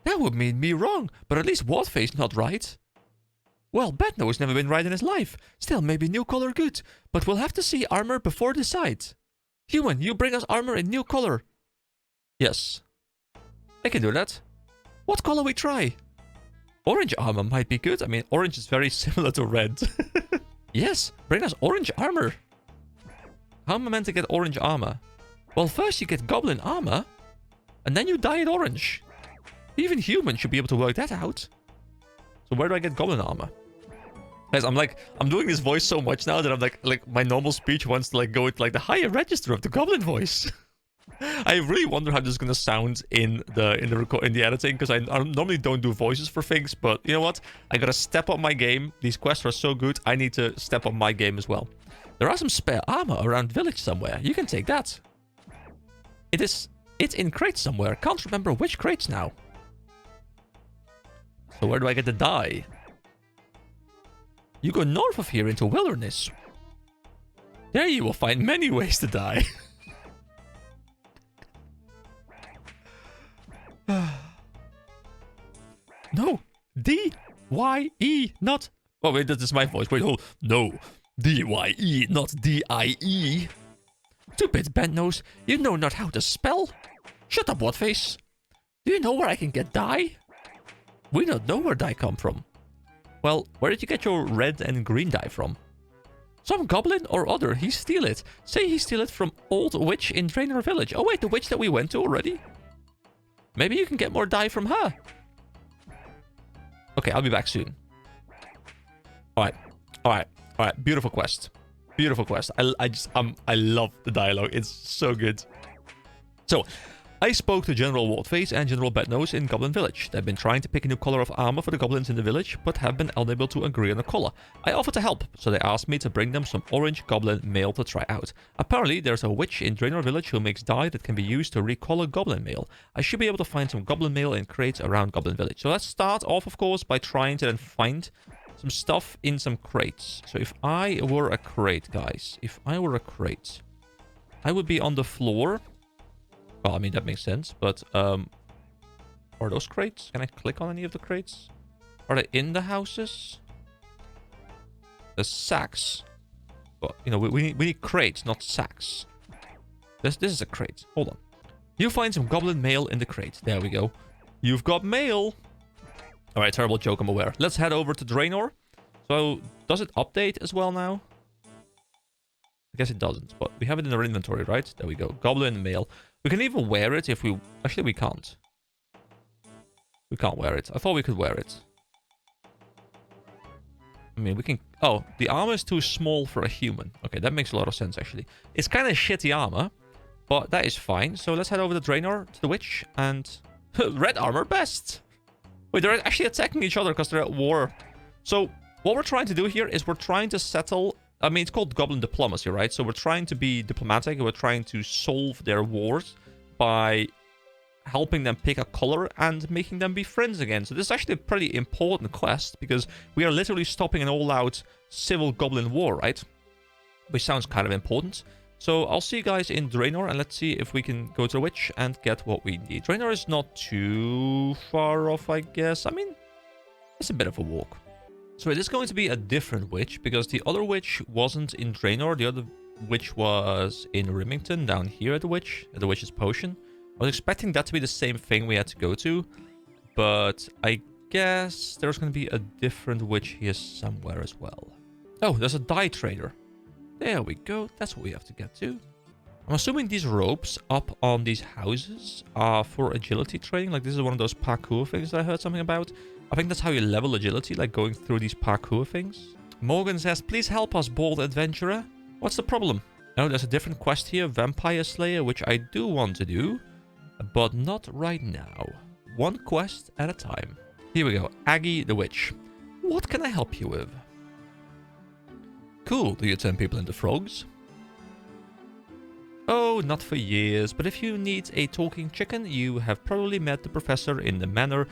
That would mean me wrong, but at least Whatface not right. Well, Batno's never been right in his life. Still, maybe new color good, but we'll have to see armor before decide. Human, you bring us armor in new color. Yes. I can do that. What color we try? Orange armor might be good. I mean, orange is very similar to red. Yes, bring us orange armor. How am I meant to get orange armor? Well, first you get goblin armor, and then you dye it orange. Even humans should be able to work that out. So where do I get goblin armor? Guys, I'm doing this voice so much now that I'm like my normal speech wants to like go into like the higher register of the goblin voice. I really wonder how this is gonna sound in the editing, because I normally don't do voices for things, but you know what? I gotta step up my game. These quests are so good, I need to step up my game as well. There are some spare armor around village somewhere. You can take that. It's in crates somewhere. Can't remember which crates now. So where do I get the dye? You go north of here into wilderness. There you will find many ways to dye. No. D-Y-E, not... Oh, wait, that is my voice. Wait, hold. No. D-Y-E, not D-I-E. Stupid bent nose. You know not how to spell. Shut up, Whatface. Do you know where I can get dye? We don't know where dye come from. Well, where did you get your red and green dye from? Some goblin or other, he steal it. Say he steal it from old witch in Draenor village. Oh wait, the witch that we went to already? Maybe you can get more dye from her. Okay, I'll be back soon. Alright. Beautiful quest. Beautiful quest. I love the dialogue. It's so good. So, I spoke to General Waldface and General Bednose in Goblin Village. They've been trying to pick a new color of armor for the goblins in the village, but have been unable to agree on a color. I offered to help, so they asked me to bring them some orange goblin mail to try out. Apparently, there's a witch in Draenor Village who makes dye that can be used to recolor goblin mail. I should be able to find some goblin mail in crates around Goblin Village. So let's start off, of course, by trying to then find some stuff in some crates. So if I were a crate, guys, I would be on the floor. Well, I mean, that makes sense, but, are those crates? Can I click on any of the crates? Are they in the houses? The sacks. Well, you know, we need crates, not sacks. This is a crate. Hold on. You find some goblin mail in the crate. There we go. You've got mail. Alright, terrible joke, I'm aware. Let's head over to Draenor. So, does it update as well now? I guess it doesn't, but we have it in our inventory, right? There we go. Goblin mail. We can even wear it if we... Actually, we can't. We can't wear it. I thought we could wear it. I mean, we can... Oh, the armor is too small for a human. Okay, that makes a lot of sense, actually. It's kind of shitty armor, but that is fine. So let's head over to Draenor, to the witch, and... Red armor best! Wait, they're actually attacking each other because they're at war. So, what we're trying to do here is we're trying to settle... I mean, it's called Goblin Diplomacy, right? So we're trying to be diplomatic. We're trying to solve their wars by helping them pick a color and making them be friends again. So this is actually a pretty important quest, because we are literally stopping an all-out civil goblin war, right? Which sounds kind of important. So I'll see you guys in Draenor, and let's see if we can go to the witch and get what we need. Draenor is not too far off, I guess. I mean, it's a bit of a walk. So it is going to be a different witch, because the other witch wasn't in Draenor. The other witch was in Rimington, down here at the witch's potion. I was expecting that to be the same thing we had to go to, but I guess there's going to be a different witch here somewhere as well. Oh, there's a dye trader. There we go. That's what we have to get to. I'm assuming these ropes up on these houses are for agility training. Like, this is one of those parkour things that I heard something about. I think that's how you level agility, like going through these parkour things. Morgan says, please help us, bold adventurer. What's the problem? Oh, there's a different quest here, Vampire Slayer, which I do want to do, but not right now. One quest at a time. Here we go. Aggie the Witch. What can I help you with? Cool. Do you turn people into frogs? Oh, not for years, but if you need a talking chicken, you have probably met the professor in the manor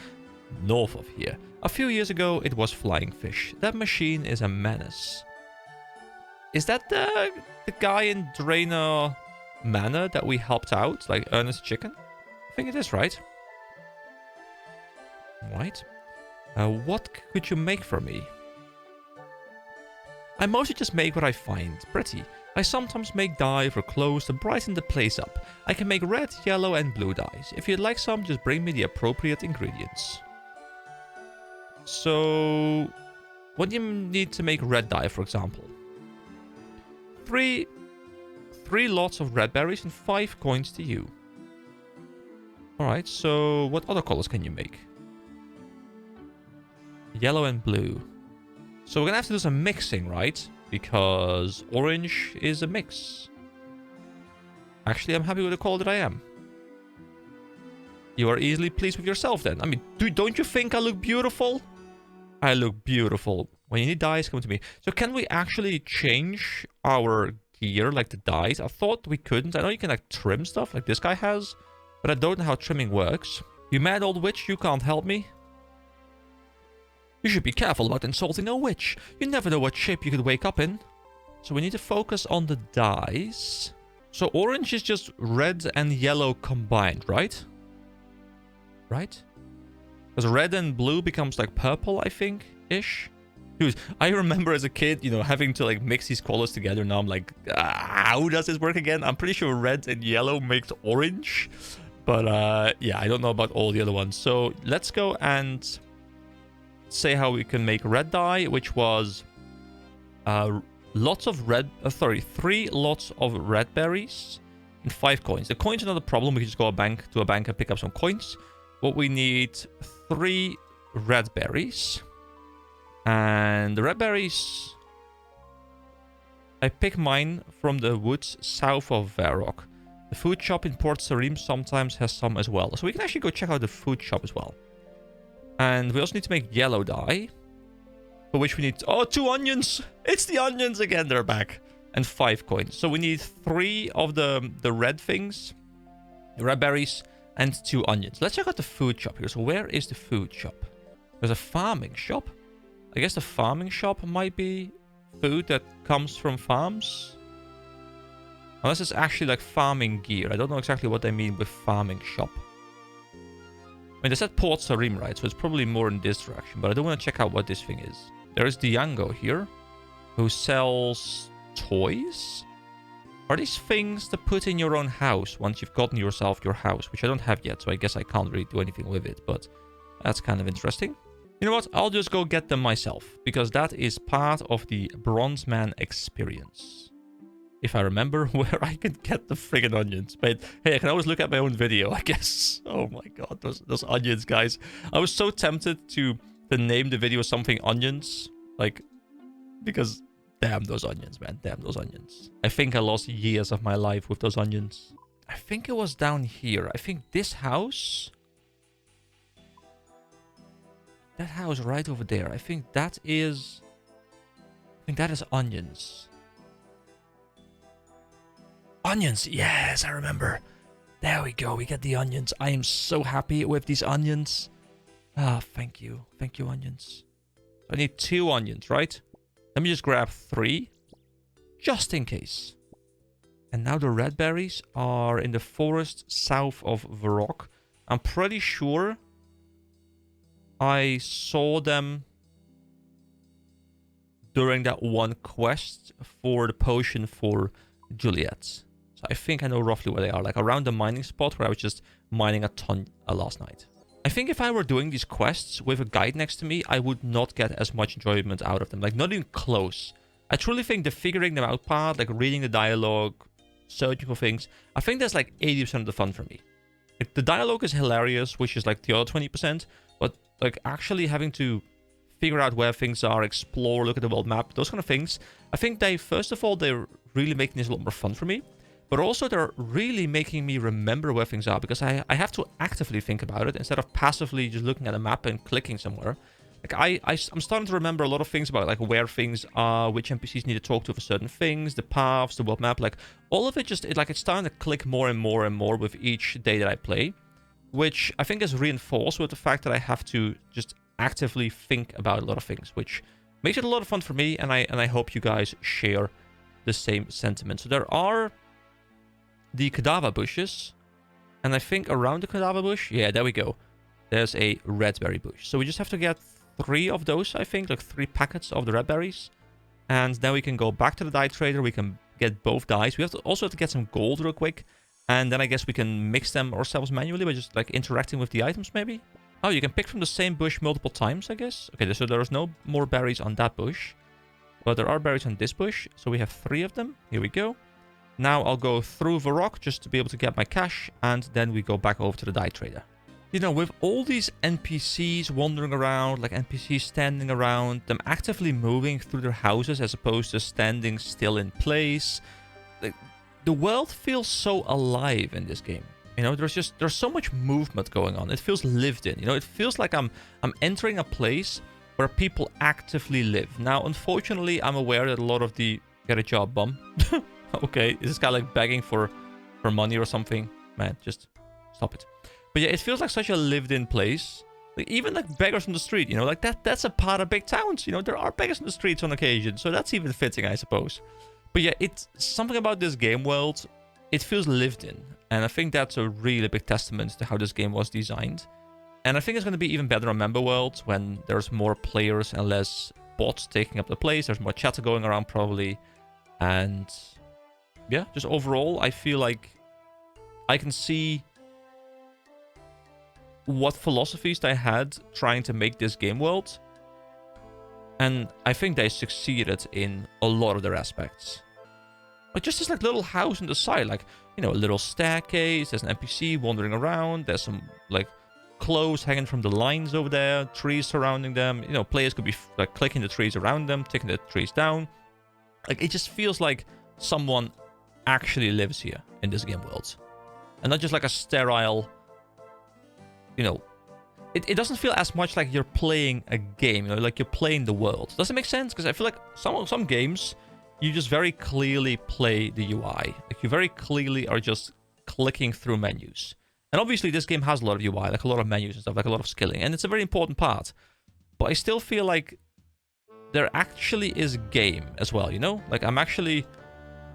north of here. A few years ago, it was Flying Fish. That machine is a menace. Is that the guy in Draenor Manor that we helped out, like Ernest Chicken? I think it is, right? Right. What could you make for me? I mostly just make what I find pretty. I sometimes make dye for clothes to brighten the place up. I can make red, yellow and blue dyes. If you'd like some, just bring me the appropriate ingredients. So, what do you need to make red dye, for example? Three lots of red berries and 5 coins to you. Alright, so what other colors can you make? Yellow and blue. So we're gonna have to do some mixing, right? Because orange is a mix. Actually, I'm happy with the color that I am. You are easily pleased with yourself then. I mean, don't you think I look beautiful? I look beautiful. When you need dyes, come to me. So can we actually change our gear, like the dyes? I thought we couldn't. I know you can like trim stuff like this guy has, but I don't know how trimming works. You mad old witch, you can't help me? You should be careful about insulting a witch. You never know what shape you could wake up in. So we need to focus on the dyes. So orange is just red and yellow combined, right? Right? Because red and blue becomes like purple, I think-ish. Dude, I remember as a kid, you know, having to like mix these colors together. Now I'm like, how does this work again? I'm pretty sure red and yellow makes orange. But yeah, I don't know about all the other ones. So let's go and say how we can make red dye, which was lots of red, 3 lots of red berries and 5 coins. The coins are not a problem. We can just go to a bank and pick up some coins. What we need 3 red berries. And the red berries, I pick mine from the woods south of Varrock. The food shop in Port Sarim sometimes has some as well. So we can actually go check out the food shop as well. And we also need to make yellow dye, for which we need... Oh, 2 onions! It's the onions again, they're back. And 5 coins. So we need 3 of the red things, the red berries, and 2 onions. Let's check out the food shop here. So where is the food shop? There's a farming shop. I guess the farming shop might be food that comes from farms. Unless it's actually like farming gear. I don't know exactly what they mean with farming shop. I mean, they said Port Sarim, right? So it's probably more in this direction. But I do want to check out what this thing is. There is Diango here, who sells toys. Are these things to put in your own house once you've gotten yourself your house? Which I don't have yet, so I guess I can't really do anything with it. But that's kind of interesting. You know what? I'll just go get them myself. Because that is part of the Bronzeman experience. If I remember where I can get the friggin' onions. But hey, I can always look at my own video, I guess. Oh my god, those onions, guys. I was so tempted to name the video something onions. Like, because damn those onions, man. Damn those onions. I think I lost years of my life with those onions. I think it was down here. I think this house... That house right over there. I think that is... onions. Onions, yes, I remember. There we go. We get the onions. I am so happy with these onions. Ah, thank you. Thank you, onions. I need 2 onions, right? Let me just grab 3. Just in case. And now the red berries are in the forest south of Varrock. I'm pretty sure I saw them during that one quest for the potion for Juliet. So I think I know roughly where they are, like around the mining spot where I was just mining a ton last night. I think if I were doing these quests with a guide next to me, I would not get as much enjoyment out of them, like not even close. I truly think the figuring them out part, like reading the dialogue, searching for things, I think that's like 80% of the fun for me. Like, the dialogue is hilarious, which is like the other 20%, but like actually having to figure out where things are, explore, look at the world map, those kind of things, I think they, first of all, they're really making this a lot more fun for me, but also they're really making me remember where things are, because I have to actively think about it instead of passively just looking at a map and clicking somewhere. Like I'm starting to remember a lot of things about like where things are, which NPCs need to talk to for certain things, the paths, the world map, like all of it just, it's starting to click more and more and more with each day that I play, which I think is reinforced with the fact that I have to just actively think about a lot of things, which makes it a lot of fun for me, and I hope you guys share the same sentiment. So there are the cadaver bushes, and I think around the cadaver bush, yeah, there we go, there's a red berry bush. So we just have to get 3 of those, I think, like 3 packets of the red berries, and then we can go back to the dye trader. We can get both dyes. We also have to get some gold real quick, and then I guess we can mix them ourselves manually by just like interacting with the items, maybe. Oh, you can pick from the same bush multiple times, I guess. Okay, so there's no more berries on that bush, but there are berries on this bush, so we have 3 of them. Here we go. Now I'll go through the rock just to be able to get my cash, and then we go back over to the dye trader. You know, with all these NPCs wandering around, like NPCs standing around, them actively moving through their houses as opposed to standing still in place, like, the world feels so alive in this game. You know, there's so much movement going on. It feels lived in. You know, it feels like I'm entering a place where people actively live. Now, unfortunately, I'm aware that a lot of the get a job bum. Okay, is this guy like begging for money or something? Man, just stop it. But yeah, it feels like such a lived-in place. Like, even like beggars on the street, you know, like that's a part of big towns. You know, there are beggars on the streets on occasion, so that's even fitting, I suppose. But yeah, it's something about this game world. It feels lived in, and I think that's a really big testament to how this game was designed. And I think it's going to be even better on Member World when there's more players and less bots taking up the place. There's more chatter going around probably, and yeah, just overall, I feel like I can see what philosophies they had trying to make this game world, and I think they succeeded in a lot of their aspects. Like just this like little house on the side, like, you know, a little staircase, there's an NPC wandering around, there's some like clothes hanging from the lines over there, trees surrounding them, you know, players could be like clicking the trees around them, taking the trees down. Like, it just feels like someone actually lives here in this game world, and not just like a sterile, you know, it doesn't feel as much like you're playing a game, you know, like you're playing the world. Does it make sense? Because I feel like some games, you just very clearly play the UI. Like, you very clearly are just clicking through menus. And obviously this game has a lot of UI, like a lot of menus and stuff, like a lot of skilling, and it's a very important part. But I still feel like there actually is game as well, you know? Like, I'm actually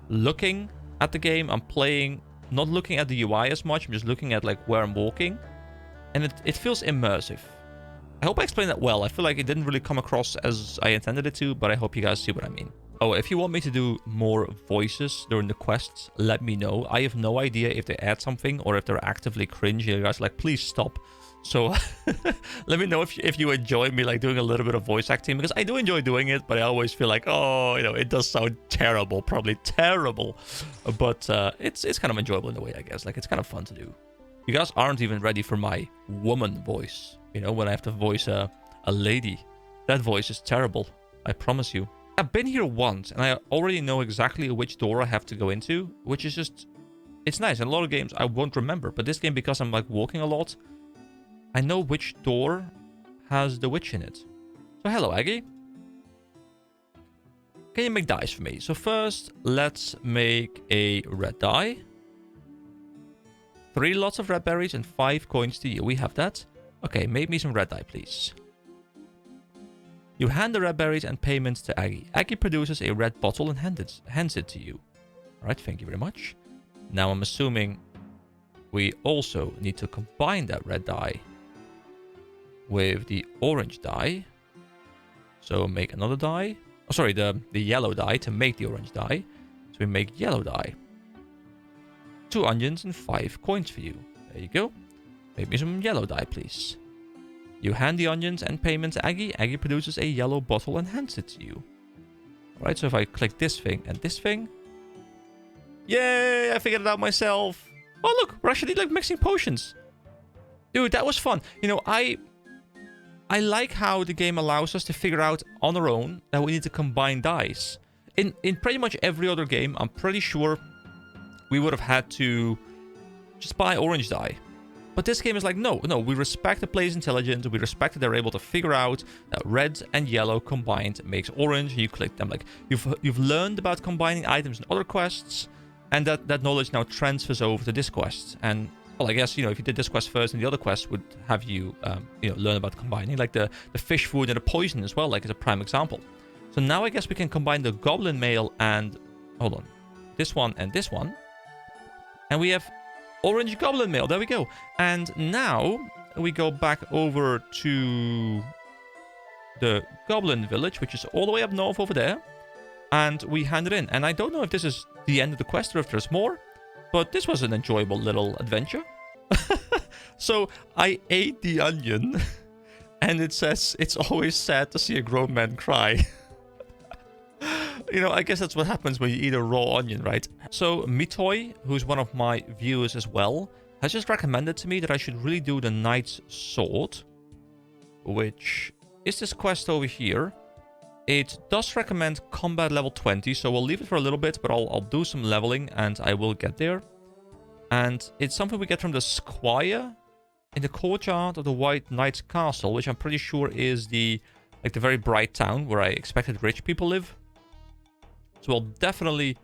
looking at the game, I'm playing, not looking at the UI as much, I'm just looking at like where I'm walking. And it feels immersive. I hope I explained that well. I feel like it didn't really come across as I intended it to, but I hope you guys see what I mean. Oh, if you want me to do more voices during the quests, let me know. I have no idea if they add something or if they're actively cringy. You guys are like, please stop. So let me know if you enjoy me like doing a little bit of voice acting, because I do enjoy doing it, but I always feel like, oh, you know, it does sound terrible, probably terrible. But it's kind of enjoyable in a way, I guess. Like, it's kind of fun to do. You guys aren't even ready for my woman voice. You know, when I have to voice a lady. That voice is terrible. I promise you. I've been here once, and I already know exactly which door I have to go into, which is just... It's nice. In a lot of games, I won't remember. But this game, because I'm, like, walking a lot, I know which door has the witch in it. So, hello, Aggie. Can you make dyes for me? So, first, let's make a red dye. 3 lots of red berries and 5 coins to you. We have that. Okay, make me some red dye, please. You hand the red berries and payments to Aggie. Aggie produces a red bottle and hands it to you. Alright, thank you very much. Now I'm assuming we also need to combine that red dye with the orange dye. So make another dye. Oh, sorry, the yellow dye to make the orange dye. So we make yellow dye. 2 onions and 5 coins for you. There you go. Make me some yellow dye, please. You hand the onions and payment to Aggie. Aggie produces a yellow bottle and hands it to you. Alright, so if I click this thing and this thing. Yay! I figured it out myself. Oh, look, we're actually like mixing potions. Dude, that was fun. You know, I like how the game allows us to figure out on our own that we need to combine dyes. In pretty much every other game, I'm pretty sure we would have had to just buy orange dye. But this game is like, no, we respect the player's intelligence. We respect that they're able to figure out that red and yellow combined makes orange. And you click them. Like, you've learned about combining items in other quests. And that knowledge now transfers over to this quest. And, well, I guess, you know, if you did this quest first, and the other quest would have you, learn about combining. Like the fish food and the poison as well, like as a prime example. So now I guess we can combine the goblin mail and... Hold on. This one and this one. And we have... orange goblin mail. There we go. And now we go back over to the goblin village, which is all the way up north over there. And we hand it in. And I don't know if this is the end of the quest or if there's more. But this was an enjoyable little adventure. So I ate the onion. And it says, it's always sad to see a grown man cry. You know, I guess that's what happens when you eat a raw onion, right? So Mitoy, who's one of my viewers as well, has just recommended to me that I should really do the Knight's Sword, which is this quest over here. It does recommend combat level 20, so we'll leave it for a little bit, but I'll do some leveling and I will get there. And it's something we get from the Squire in the courtyard of the White Knight's Castle, which I'm pretty sure is the very bright town where I expected rich people live. So I'll definitely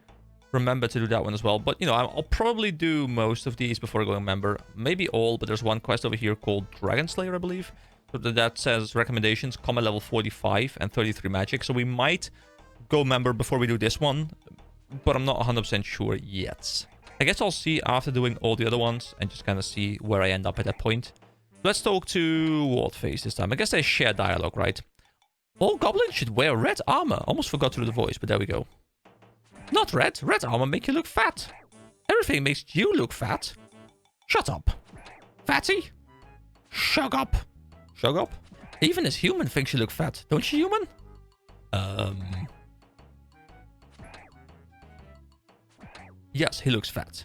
remember to do that one as well. But, you know, I'll probably do most of these before going member. Maybe all, but there's one quest over here called Dragon Slayer, I believe. So that says recommendations, combat level 45 and 33 magic. So we might go member before we do this one, but I'm not 100% sure yet. I guess I'll see after doing all the other ones and just kind of see where I end up at that point. Let's talk to Wardface this time. I guess they share dialogue, right? All goblins should wear red armor. Almost forgot to do the voice, but there we go. Not red. Red armor make you look fat. Everything makes you look fat. Shut up. Fatty. Shut up. Shut up. Even as human thinks you look fat. Don't you, human? Yes, he looks fat.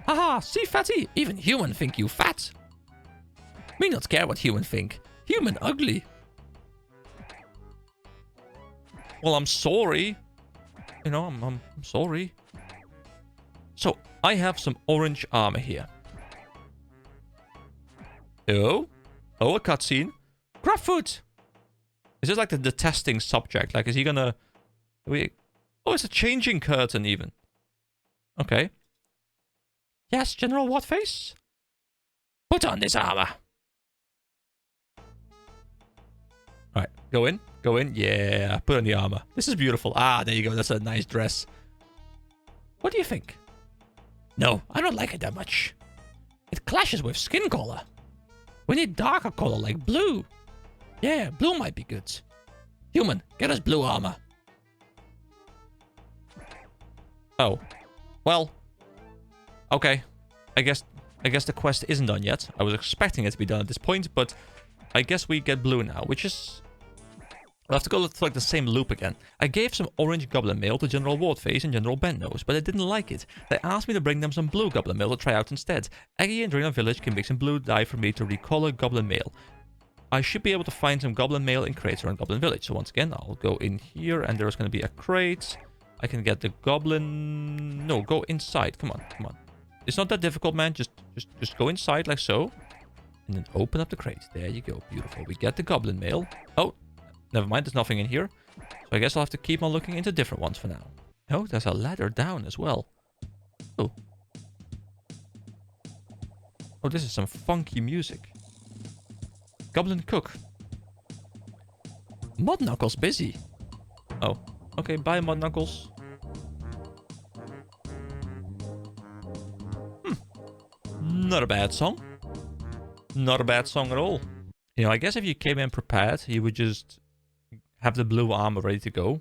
Haha, see, fatty? Even human think you fat. Me not care what human think. Human ugly. Well, I'm sorry. You know, I'm sorry. So, I have some orange armor here. Oh? Oh, a cutscene. Grab food! Is this like the testing subject? Like, is he gonna... Oh, it's a changing curtain, even. Okay. Yes, General Whatface? Put on this armor! Alright, go in. Go in. Yeah, put on the armor. This is beautiful. Ah, there you go. That's a nice dress. What do you think? No, I don't like it that much. It clashes with skin color. We need darker color like blue. Yeah, blue might be good. Human, get us blue armor. Oh. Well. Okay. I guess the quest isn't done yet. I was expecting it to be done at this point, but I guess we get blue now, which is... I'll have to go through like the same loop again. I gave some orange goblin mail to General Wardface and General Bendnose, but they didn't like it. They asked me to bring them some blue goblin mail to try out instead. Aggie and Drina Village can make some blue dye for me to recolor goblin mail. I should be able to find some goblin mail in crates around Goblin Village. So once again, I'll go in here and there's going to be a crate. I can get the goblin... No, go inside. Come on, come on. It's not that difficult, man. Just go inside like so. And then open up the crate. There you go. Beautiful. We get the goblin mail. Oh, never mind. There's nothing in here. So I guess I'll have to keep on looking into different ones for now. Oh, there's a ladder down as well. Oh. Oh, this is some funky music. Goblin Cook. Mud Knuckles busy. Oh, okay, bye Mud Knuckles. Not a bad song. Not a bad song at all. You know, I guess if you came in prepared, you would just have the blue armor ready to go.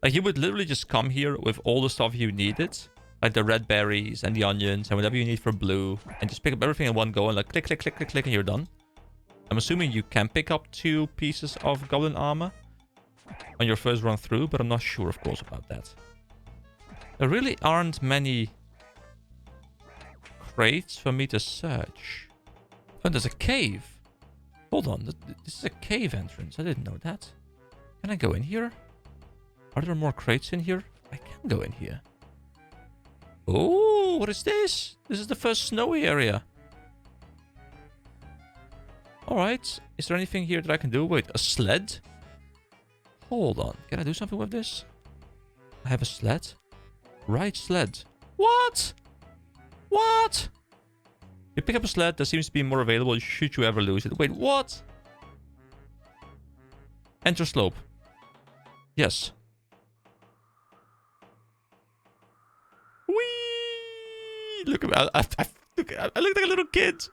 Like, you would literally just come here with all the stuff you needed. Like the red berries and the onions and whatever you need for blue. And just pick up everything in one go and like click, click, click, click, click, and you're done. I'm assuming you can pick up 2 pieces of goblin armor on your first run through, but I'm not sure, of course, about that. There really aren't many crates for me to search. Oh, there's a cave. Hold on, this is a cave entrance. I didn't know that. Can I go in here? Are there more crates in here? I can go in here. Oh, what is this? This is the first snowy area. Alright, is there anything here that I can do? Wait, a sled? Hold on, can I do something with this? I have a sled? Right sled. What? What? You pick up a sled, there seems to be more available should you ever lose it. Wait, what? Enter slope. Yes. Whee! Look at me. I look like a little kid.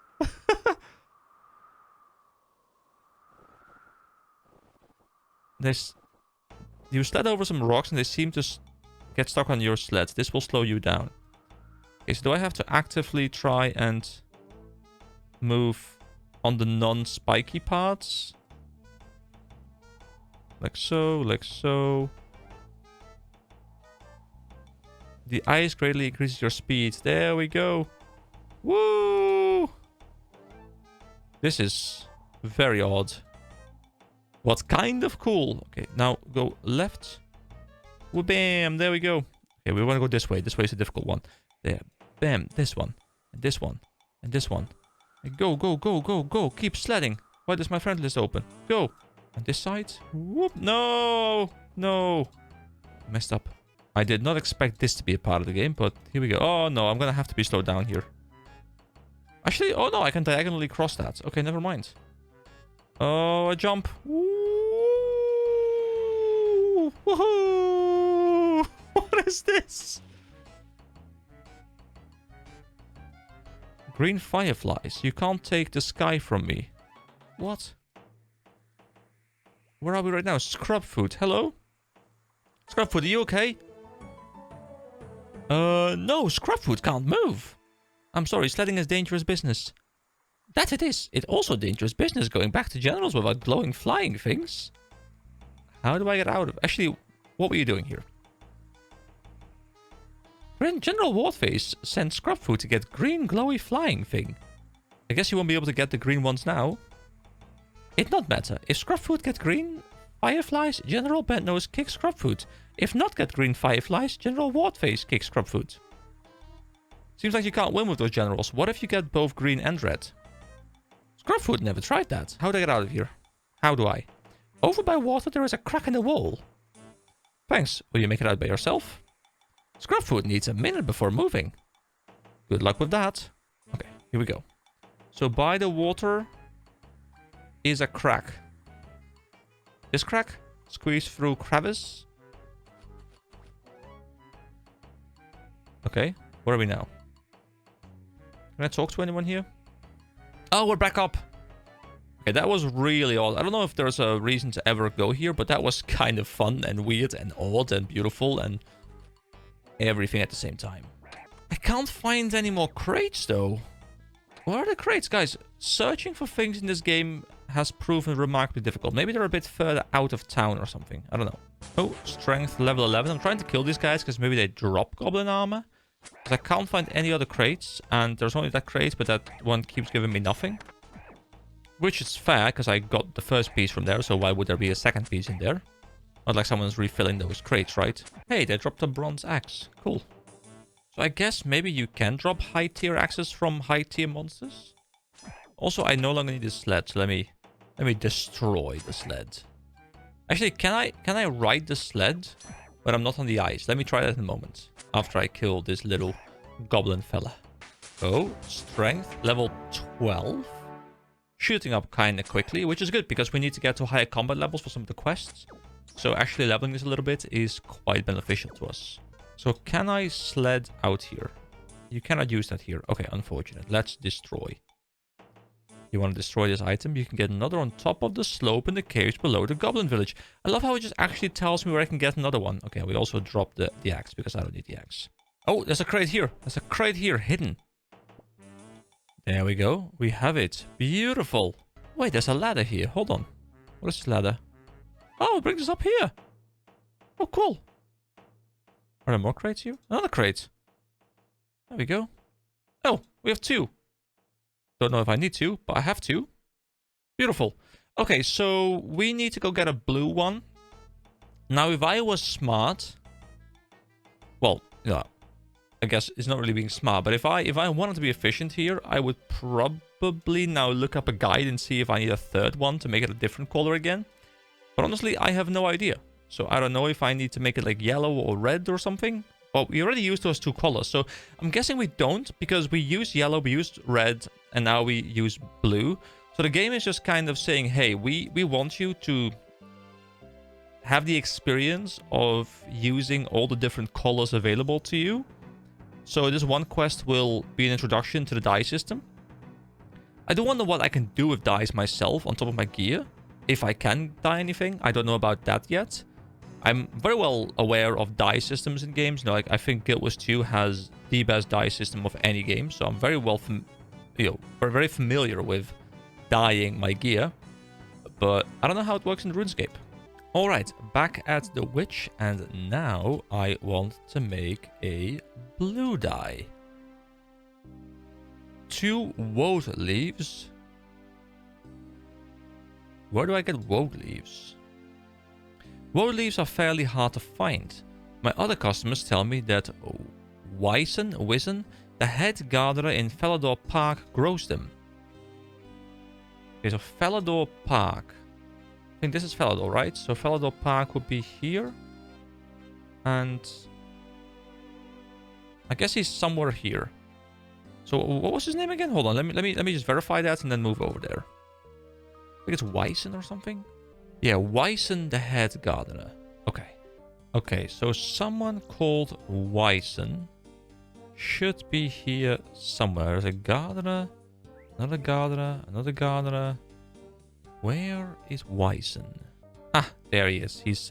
You sled over some rocks and they seem to get stuck on your sled. This will slow you down. Okay, so do I have to actively try and move on the non-spiky parts? Like so, like so. The ice greatly increases your speed. There we go. Woo! This is very odd. What's kind of cool. Okay, now go left. Woo, bam, there we go. Okay, we want to go this way. This way is a difficult one. There. Bam, this one. And this one. And this one. And go, go, go, go, go. Keep sledding. Why does my friend list open? Go. And this side. Whoop. No. No. Messed up. I did not expect this to be a part of the game, but here we go. Oh, no. I'm going to have to be slowed down here. Actually, oh, no. I can diagonally cross that. Okay, never mind. Oh, a jump. Woo! Woohoo! What is this? Green fireflies. You can't take the sky from me. What? Where are we right now? Scrubfoot. Hello? Scrubfoot, are you okay? No. Scrubfoot can't move. I'm sorry, sledding is dangerous business. That it is. It's also dangerous business going back to generals without glowing flying things. How do I get out of... Actually, what were you doing here? General Warface sent Scrubfoot to get green glowy flying thing. I guess you won't be able to get the green ones now. It not matter. If Scrubfoot get green fireflies, General Bentnose kicks Scrubfoot. If not get green fireflies, General Warface kicks Scrubfoot. Seems like you can't win with those generals. What if you get both green and red? Scrubfoot never tried that. How do I get out of here? How do I? Over by water there is a crack in the wall. Thanks. Will you make it out by yourself? Scrubfoot needs a minute before moving. Good luck with that. Okay, here we go. So by the water is a crack. This crack? Squeeze through crevice. Okay, where are we now? Can I talk to anyone here? Oh, we're back up. Okay, that was really odd. I don't know if there's a reason to ever go here, but that was kind of fun and weird and odd and beautiful and everything at the same time. I can't find any more crates, though. Where are the crates? Guys, searching for things in this game has proven remarkably difficult. Maybe they're a bit further out of town or something. I don't know. Oh, strength level 11. I'm trying to kill these guys because maybe they drop goblin armor. Because I can't find any other crates. And there's only that crate, but that one keeps giving me nothing. Which is fair, because I got the first piece from there. So why would there be a second piece in there? Not like someone's refilling those crates, right? Hey, they dropped a bronze axe. Cool. So I guess maybe you can drop high tier axes from high tier monsters. Also, I no longer need a sled, so let me destroy the sled. Actually, can I ride the sled when I'm not on the ice? Let me try that in a moment. After I kill this little goblin fella. Oh, strength level 12. Shooting up kind of quickly, which is good because we need to get to higher combat levels for some of the quests. So actually leveling this a little bit is quite beneficial to us. So can I sled out here? You cannot use that here. Okay, unfortunate. Let's destroy. You want to destroy this item? You can get another on top of the slope in the caves below the goblin village. I love how it just actually tells me where I can get another one. Okay, we also dropped the axe because I don't need the axe. Oh, there's a crate here. There's a crate here hidden. There we go. We have it. Beautiful. Wait, there's a ladder here. Hold on. What is this ladder? Oh, it brings us up here. Oh, cool. Are there more crates here? Another crate. There we go. Oh, we have 2. Don't know if I need to, but I have 2. Beautiful. Okay, so we need to go get a blue one. Now, if I was smart... Well, yeah, I guess it's not really being smart, but if I wanted to be efficient here, I would probably now look up a guide and see if I need a third one to make it a different color again. But honestly, I have no idea. So I don't know if I need to make it like yellow or red or something. Well, we already used those 2 colors, so I'm guessing we don't, because we used yellow, we used red, and now we use blue. So the game is just kind of saying, hey, we want you to have the experience of using all the different colors available to you. So this one quest will be an introduction to the dye system. I do wonder what I can do with dyes myself on top of my gear. If I can dye anything, I don't know about that yet. I'm very well aware of dye systems in games. You know, like I think Guild Wars 2 has the best dye system of any game, so I'm very well, very familiar with dyeing my gear. But I don't know how it works in RuneScape. All right, back at the witch, and now I want to make a blue dye. 2 woad leaves. Where do I get woad leaves? Woad leaves are fairly hard to find. My other customers tell me that Wizen, the head gardener in Fellador Park, grows them. Okay, so Fellador Park. I think this is Fellador, right? So Fellador Park would be here. And I guess he's somewhere here. So what was his name again? Hold on, let me just verify that and then move over there. I think it's Wizen or something. Yeah, Wizen, the head gardener. Okay. Okay, so someone called Wizen should be here somewhere. There's a gardener, another gardener, another gardener. Where is Wizen? Ah, there he is. He's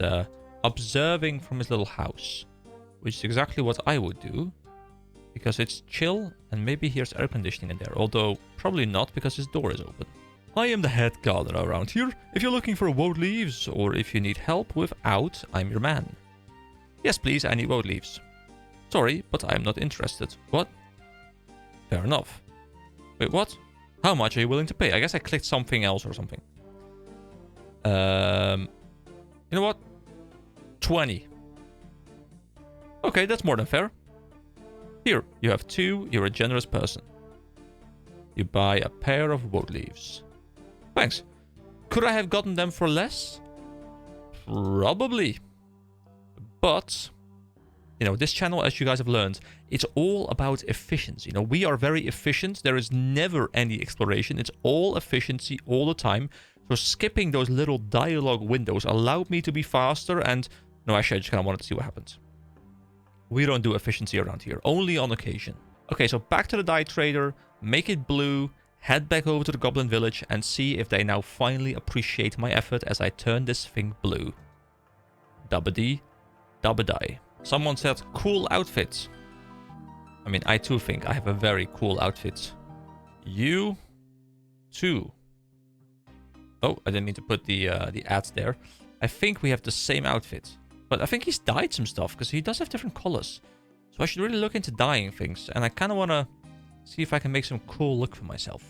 observing from his little house, which is exactly what I would do, because it's chill and maybe here's air conditioning in there, although probably not because his door is open. I am the head gardener around here. If you're looking for woad leaves, or if you need help without, I'm your man. Yes, please, I need woad leaves. Sorry, but I'm not interested. What? Fair enough. Wait, what? How much are you willing to pay? I guess I clicked something else or something. You know what? 20. Okay, that's more than fair. Here, you have 2. You're a generous person. You buy a pair of woad leaves. Thanks. Could I have gotten them for less? Probably. But, you know, this channel, as you guys have learned, it's all about efficiency. You know, we are very efficient. There is never any exploration. It's all efficiency all the time. So skipping those little dialogue windows allowed me to be faster, and no, actually I just kind of wanted to see what happens. We don't do efficiency around here, only on occasion. Okay, so back to the dye trader, make it blue, head back over to the goblin village and see if they now finally appreciate my effort as I turn this thing blue. Dubba-dee, dubba-die. Someone said cool outfits. I mean, I too think I have a very cool outfit. You too. Oh, I didn't mean to put the ads there. I think we have the same outfit. But I think he's dyed some stuff because he does have different colors. So I should really look into dyeing things. And I kind of want to see if I can make some cool look for myself.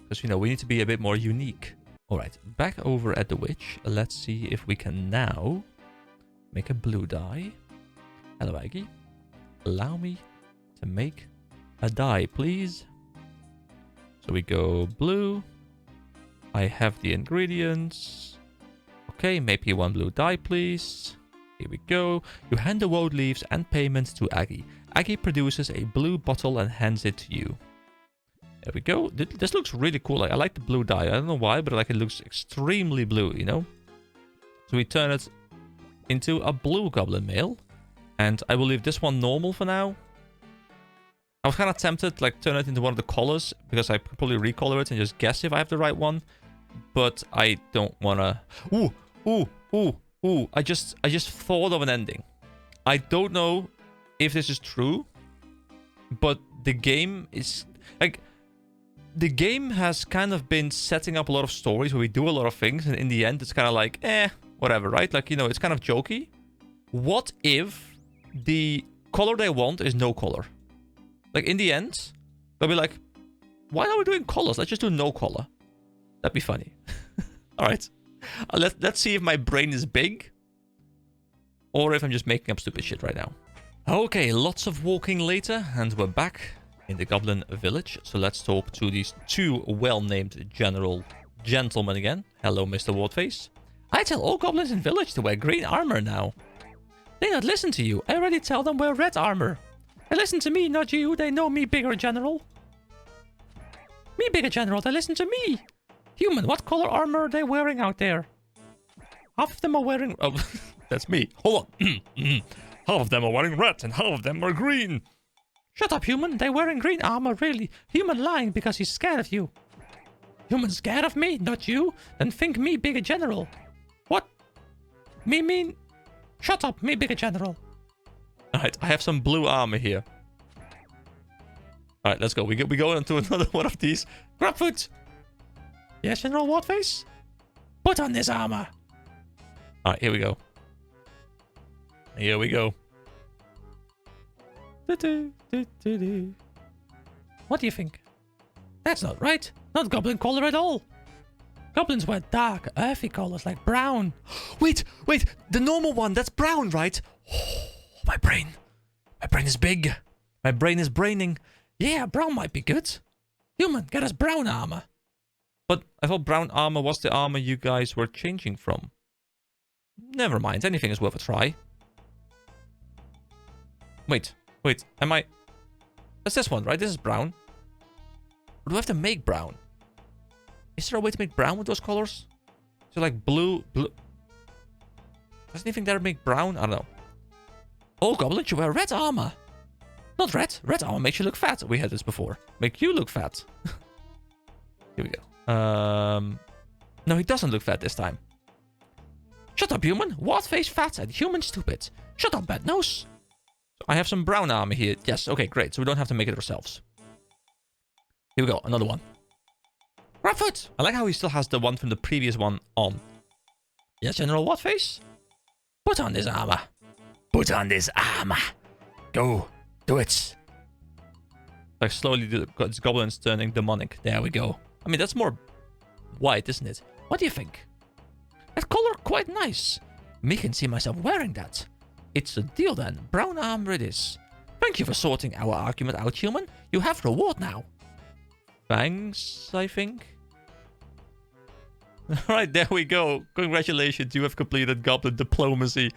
Because, you know, we need to be a bit more unique. Alright, back over at the witch. Let's see if we can now make a blue dye. Hello, Aggie. Allow me to make a dye, please. So we go blue. I have the ingredients. Okay, maybe 1 blue dye, please. Here we go. You hand the woad leaves and payment to Aggie. Aggie produces a blue bottle and hands it to you. There we go. This looks really cool. I like the blue dye. I don't know why, but like it looks extremely blue, you know? So we turn it into a blue goblin male. And I will leave this one normal for now. I was kind of tempted to like turn it into one of the colors because I could probably recolor it and just guess if I have the right one. But I don't want to... Ooh. I just thought of an ending. I don't know if this is true, but the game is... like, the game has kind of been setting up a lot of stories where we do a lot of things, and in the end, it's kind of like, whatever, right? Like, you know, it's kind of jokey. What if the color they want is no color? Like, in the end, they'll be like, why are we doing colors? Let's just do no color. That'd be funny. All right. Let's see if my brain is big or if I'm just making up stupid shit right now. Okay, lots of walking later, and we're back in the Goblin Village. So let's talk to these two well-named gentlemen again. Hello, Mr. Wardface. I tell all goblins in village to wear green armor now. They not listen to you. I already tell them wear red armor. They listen to me, not you. They know me bigger general. Me bigger general, they listen to me. Human, what color armor are they wearing out there? Half of them are wearing... oh, that's me. Hold on. Half of them are wearing red and half of them are green. Shut up, human. They're wearing green armor, really. Human lying because he's scared of you. Human scared of me, not you? Then think me bigger general. What? Me mean... Shut up, me bigger general. Alright, I have some blue armor here. Alright, let's go. We go into another one of these. Grabfoot! Yes, General Whatface? Put on this armor! Alright, here we go. Here we go. What do you think? That's not right. Not goblin color at all. Goblins wear dark, earthy colors like brown. Wait, the normal one, that's brown, right? Oh, my brain is big. My brain is braining. Yeah, brown might be good. Human, get us brown armor. But I thought brown armor was the armor you guys were changing from. Never mind, anything is worth a try. Wait, am I... That's this one, right? This is brown. Or do I have to make brown? Is there a way to make brown with those colors? So like blue... Does anything there make brown? I don't know. Oh, goblins, you wear red armor. Not red. Red armor makes you look fat. We had this before. Make you look fat. Here we go. No, he doesn't look fat this time. Shut up, human. What face fat and human stupid. Shut up, bad nose. I have some brown armor here. Yes, okay, great. So we don't have to make it ourselves. Here we go. Another one. Grabfoot! I like how he still has the one from the previous one on. Yes, General Whatface? Put on this armor. Put on this armor. Go. Do it. Like slowly this goblin's turning demonic. There we go. I mean, that's more white, isn't it? What do you think? That color quite nice. Me can see myself wearing that. It's a deal then. Brown armor it is. Thank you for sorting our argument out, human. You have reward now. Thanks, I think. Alright, there we go. Congratulations, you have completed Goblin Diplomacy.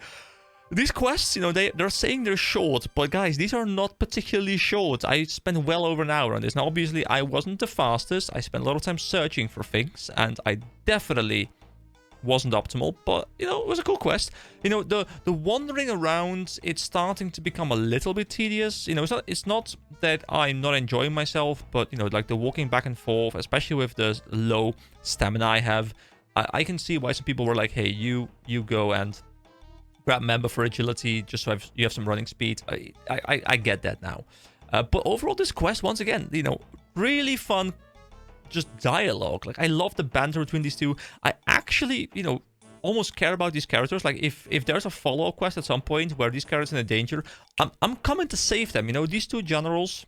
These quests, you know, they're saying they're short, but guys, these are not particularly short. I spent well over an hour on this. Now, obviously, I wasn't the fastest. I spent a lot of time searching for things, and I definitely wasn't optimal, but, you know, it was a cool quest. You know, the wandering around, it's starting to become a little bit tedious. You know, it's not that I'm not enjoying myself, but, you know, like the walking back and forth, especially with the low stamina I have, I can see why some people were like, hey, you go and grab member for agility just so you have some running speed. I get that now. But overall, this quest, once again, you know, really fun. Just dialogue. Like, I love the banter between these two. I actually, you know, almost care about these characters. Like, if there's a follow-up quest at some point where these characters are in danger, I'm coming to save them. You know, these two generals,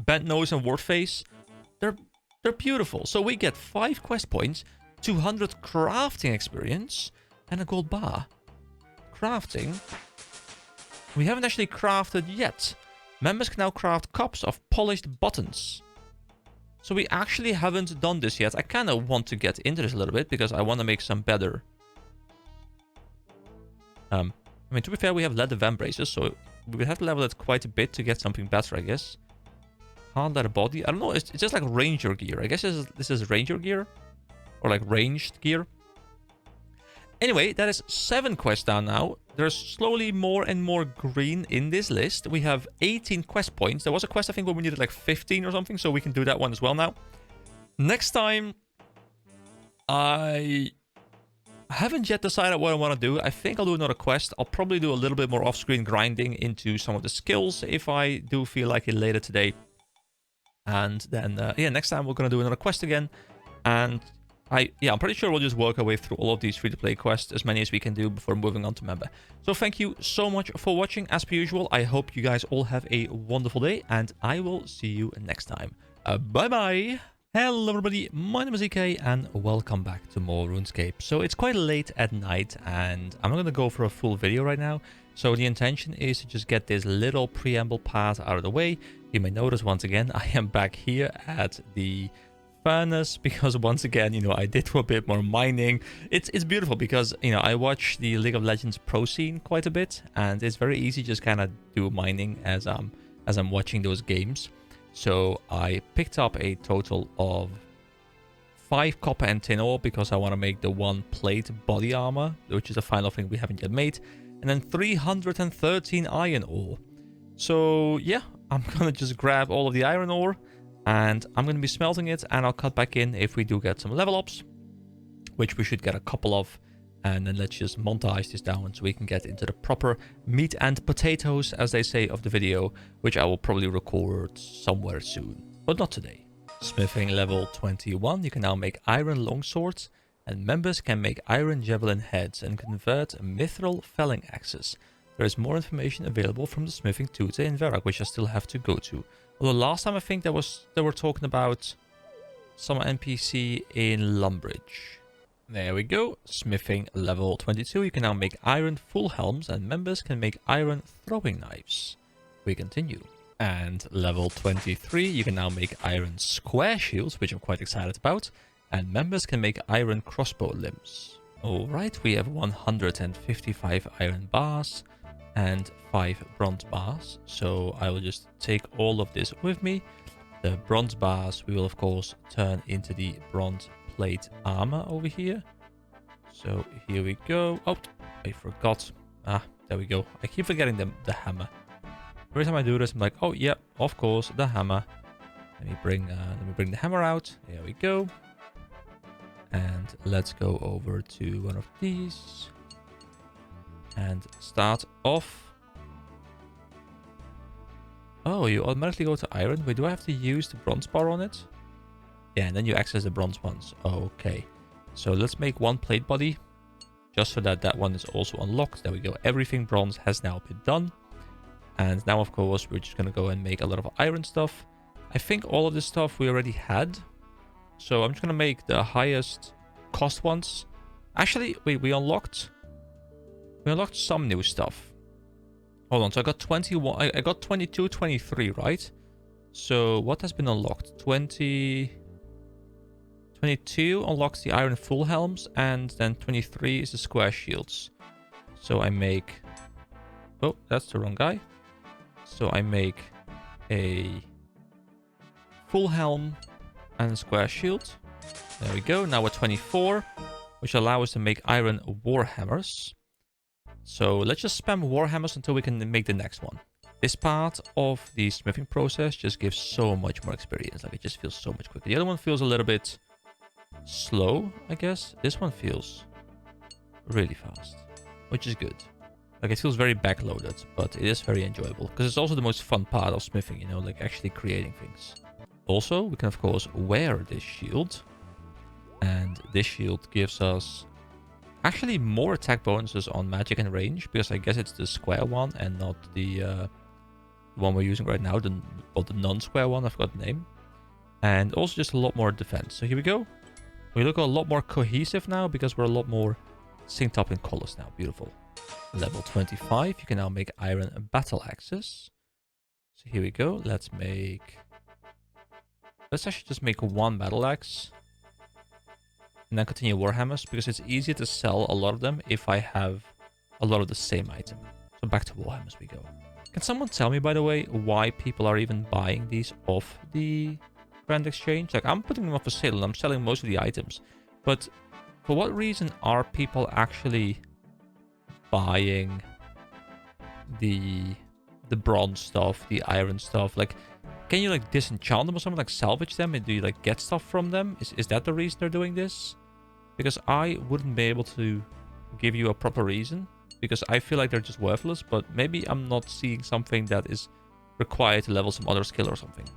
Bent Nose and Wordface, they're beautiful. So we get 5 quest points, 200 crafting experience, and a gold bar. Crafting. We haven't actually crafted yet. Members can now craft cups of polished buttons. So we actually haven't done this yet. I kind of want to get into this a little bit because I want to make some better. I mean, to be fair, we have leather vambraces, so we would have to level it quite a bit to get something better, I guess. hard leather body. I don't know. It's just like ranger gear. I guess this is ranger gear. Or like ranged gear. Anyway, that is 7 quests down now. There's slowly more and more green in this list. We have 18 quest points. There was a quest, I think, where we needed like 15 or something. So we can do that one as well now. Next time, I haven't yet decided what I want to do. I think I'll do another quest. I'll probably do a little bit more off-screen grinding into some of the skills if I do feel like it later today. And then, yeah, next time we're going to do another quest again. And I'm pretty sure we'll just work our way through all of these free-to-play quests, as many as we can do before moving on to member. So thank you so much for watching. As per usual, I hope you guys all have a wonderful day, and I will see you next time. Bye-bye! Hello everybody, my name is EK, and welcome back to more RuneScape. So it's quite late at night, and I'm not going to go for a full video right now. So the intention is to just get this little preamble part out of the way. You may notice once again, I am back here at the furnace because once again, you know, I did a bit more mining. It's beautiful because, you know, I watch the League of Legends pro scene quite a bit, and it's very easy just kind of do mining as I'm watching those games. So I picked up a total of 5 copper and tin ore because I want to make the 1 plate body armor, which is the final thing we haven't yet made, and then 313 iron ore. So yeah, I'm gonna just grab all of the iron ore and I'm going to be smelting it, and I'll cut back in if we do get some level ups, which we should get a couple of. And then let's just montage this down so we can get into the proper meat and potatoes, as they say, of the video, which I will probably record somewhere soon, but not today. Smithing level 21, you can now make iron longswords, and members can make iron javelin heads and convert mithril felling axes. There is more information available from the smithing tutor in Verak, which I still have to go to. Although last time I think they were talking about some NPC in Lumbridge. There we go. Smithing level 22. You can now make iron full helms, and members can make iron throwing knives. We continue. And level 23. You can now make iron square shields, which I'm quite excited about. And members can make iron crossbow limbs. Alright, we have 155 iron bars and 5 bronze bars, so I will just take all of this with me. The bronze bars we will of course turn into the bronze plate armor over here. So here we go. Oh, I forgot. There we go. I keep forgetting the hammer. Every time I do this, I'm like, oh yeah, of course, the hammer. Let me bring the hammer out. There we go. And let's go over to one of these and start off. Oh, you automatically go to iron. Wait, do I have to use the bronze bar on it? Yeah, and then you access the bronze ones. Okay. So let's make 1 plate body, just so that that one is also unlocked. There we go. Everything bronze has now been done. And now, of course, we're just going to go and make a lot of iron stuff. I think all of this stuff we already had. So I'm just going to make the highest cost ones. Actually, wait, we unlocked some new stuff. Hold on, so I got 21, I got 22, 23, right? So what has been unlocked? 22 unlocks the iron full helms, and then 23 is the square shields. So I make, oh, that's the wrong guy. So I make a full helm and a square shield. There we go. Now we're 24, which allow us to make iron warhammers. So let's just spam warhammers until we can make the next one. This part of the smithing process just gives so much more experience. Like, it just feels so much quicker. The other one feels a little bit slow, I guess. This one feels really fast, which is good. Like, it feels very backloaded, but it is very enjoyable because it's also the most fun part of smithing, you know, like actually creating things. Also, we can of course wear this shield, and this shield gives us actually more attack bonuses on magic and range, because I guess it's the square one and not the one we're using right now, the non-square one. I forgot the name. And also just a lot more defense. So here we go. We look a lot more cohesive now because we're a lot more synced up in colors now. Beautiful. Level 25, you can now make iron battle axes. So here we go. Let's actually just make 1 battle axe. And then continue warhammers, because it's easier to sell a lot of them if I have a lot of the same item. So back to warhammers we go. Can someone tell me, by the way, why people are even buying these off the Grand Exchange? Like, I'm putting them up for sale and I'm selling most of the items. But for what reason are people actually buying the bronze stuff, the iron stuff? Like, can you like disenchant them or something, like salvage them, and do you like get stuff from them? Is that the reason they're doing this? Because I wouldn't be able to give you a proper reason, because I feel like they're just worthless, but maybe I'm not seeing something that is required to level some other skill or something.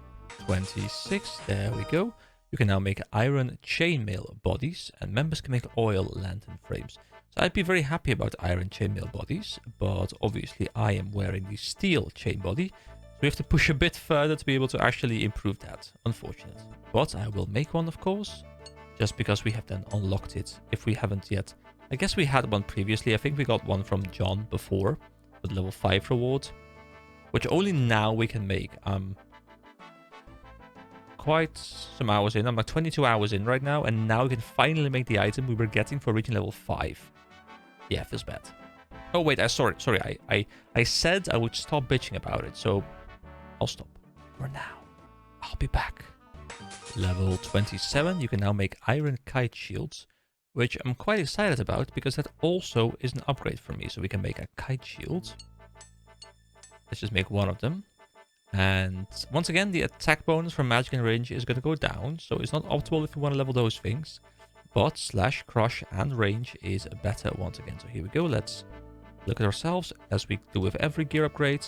26, there we go. You can now make iron chainmail bodies, and members can make oil lantern frames. So I'd be very happy about iron chainmail bodies, but obviously I am wearing the steel chain body. We have to push a bit further to be able to actually improve that. Unfortunate. But I will make one, of course. Just because we have then unlocked it. If we haven't yet. I guess we had one previously. I think we got one from John before. With level 5 reward. Which only now we can make. Quite some hours in. I'm like 22 hours in right now. And now we can finally make the item we were getting for reaching level 5. Yeah, feels bad. Oh wait, sorry. I said I would stop bitching about it. So I'll stop for now. I'll be back. Level 27, you can now make iron kite shields, which I'm quite excited about because that also is an upgrade for me. So we can make a kite shield. Let's just make one of them. And once again, the attack bonus from magic and range is going to go down. So it's not optimal if you want to level those things. But slash, crush, and range is better once again. So here we go. Let's look at ourselves as we do with every gear upgrade.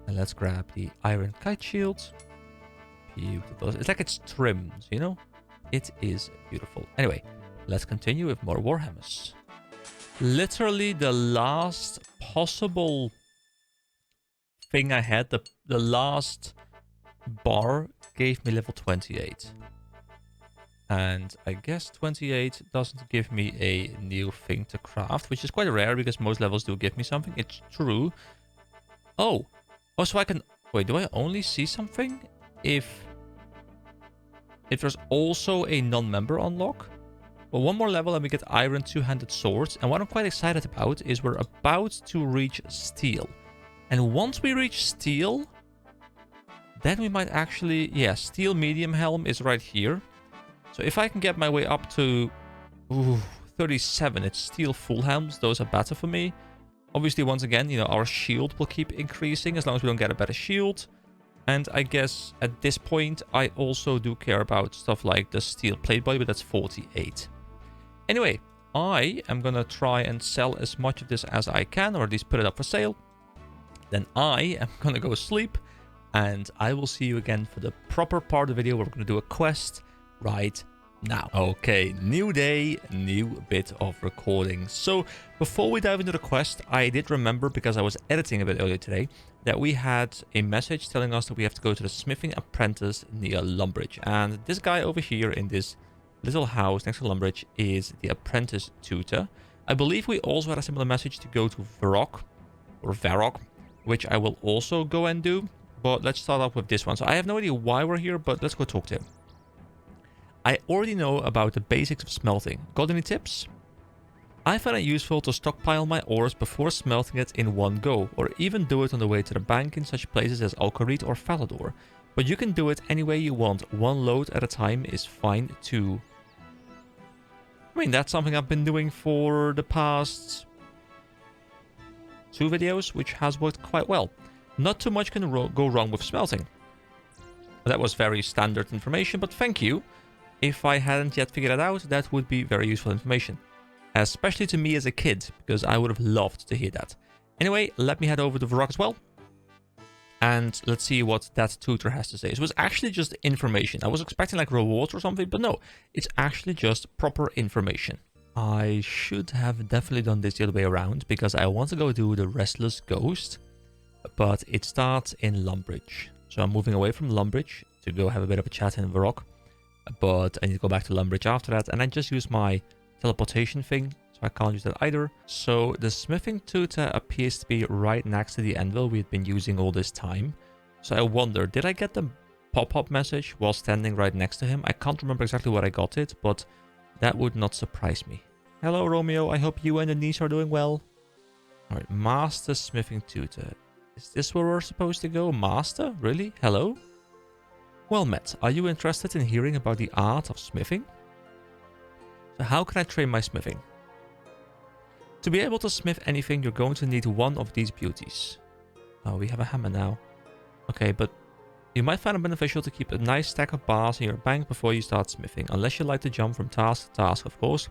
And let's grab the iron kite shield. Beautiful. It's like it's trimmed, you know? It is beautiful. Anyway, let's continue with more Warhammers. Literally the last possible thing I had, the last bar gave me level 28. And I guess 28 doesn't give me a new thing to craft, which is quite rare because most levels do give me something. It's true. Oh, so I can... Wait, do I only see something if there's also a non-member unlock? Well, one more level and we get iron two-handed swords. And what I'm quite excited about is we're about to reach steel. And once we reach steel, then we might actually... Yeah, steel medium helm is right here. So if I can get my way up to 37, it's steel full helms. Those are better for me. Obviously, once again, you know, our shield will keep increasing as long as we don't get a better shield. And I guess at this point, I also do care about stuff like the steel plate body, but that's 48. Anyway, I am going to try and sell as much of this as I can, or at least put it up for sale. Then I am going to go sleep, and I will see you again for the proper part of the video where we're going to do a quest right now. Okay, new day, new bit of recording. So before we dive into the quest, I did remember, because I was editing a bit earlier today, that we had a message telling us that we have to go to the smithing apprentice near Lumbridge. And this guy over here in this little house next to Lumbridge is the apprentice tutor. I believe we also had a similar message to go to Varrock, which I will also go and do. But let's start off with this one. So I have no idea why we're here, but let's go talk to him. I already know about the basics of smelting. Got any tips? I find it useful to stockpile my ores before smelting it in one go, or even do it on the way to the bank in such places as Alcarit or Falador. But you can do it any way you want. One load at a time is fine too. I mean, that's something I've been doing for the past 2 videos, which has worked quite well. Not too much can go wrong with smelting. That was very standard information, but thank you. If I hadn't yet figured it out, that would be very useful information. Especially to me as a kid, because I would have loved to hear that. Anyway, let me head over to Varrock as well. And let's see what that tutor has to say. It was actually just information. I was expecting like rewards or something, but no. It's actually just proper information. I should have definitely done this the other way around, because I want to go do the Restless Ghost. But it starts in Lumbridge. So I'm moving away from Lumbridge to go have a bit of a chat in Varrock. But I need to go back to Lumbridge after that. And I just use my teleportation thing, so I can't use that either. So the smithing tutor appears to be right next to the anvil we've been using all this time. So I wonder, did I get the pop-up message while standing right next to him? I can't remember exactly what I got it, but that would not surprise me. Hello, Romeo. I hope you and Denise are doing well. Alright, Master Smithing Tutor. Is this where we're supposed to go? Master? Really? Hello? Well met. Are you interested in hearing about the art of smithing? So how can I train my smithing? To be able to smith anything, you're going to need one of these beauties. Oh, we have a hammer now. Okay, but you might find it beneficial to keep a nice stack of bars in your bank before you start smithing, unless you like to jump from task to task, of course.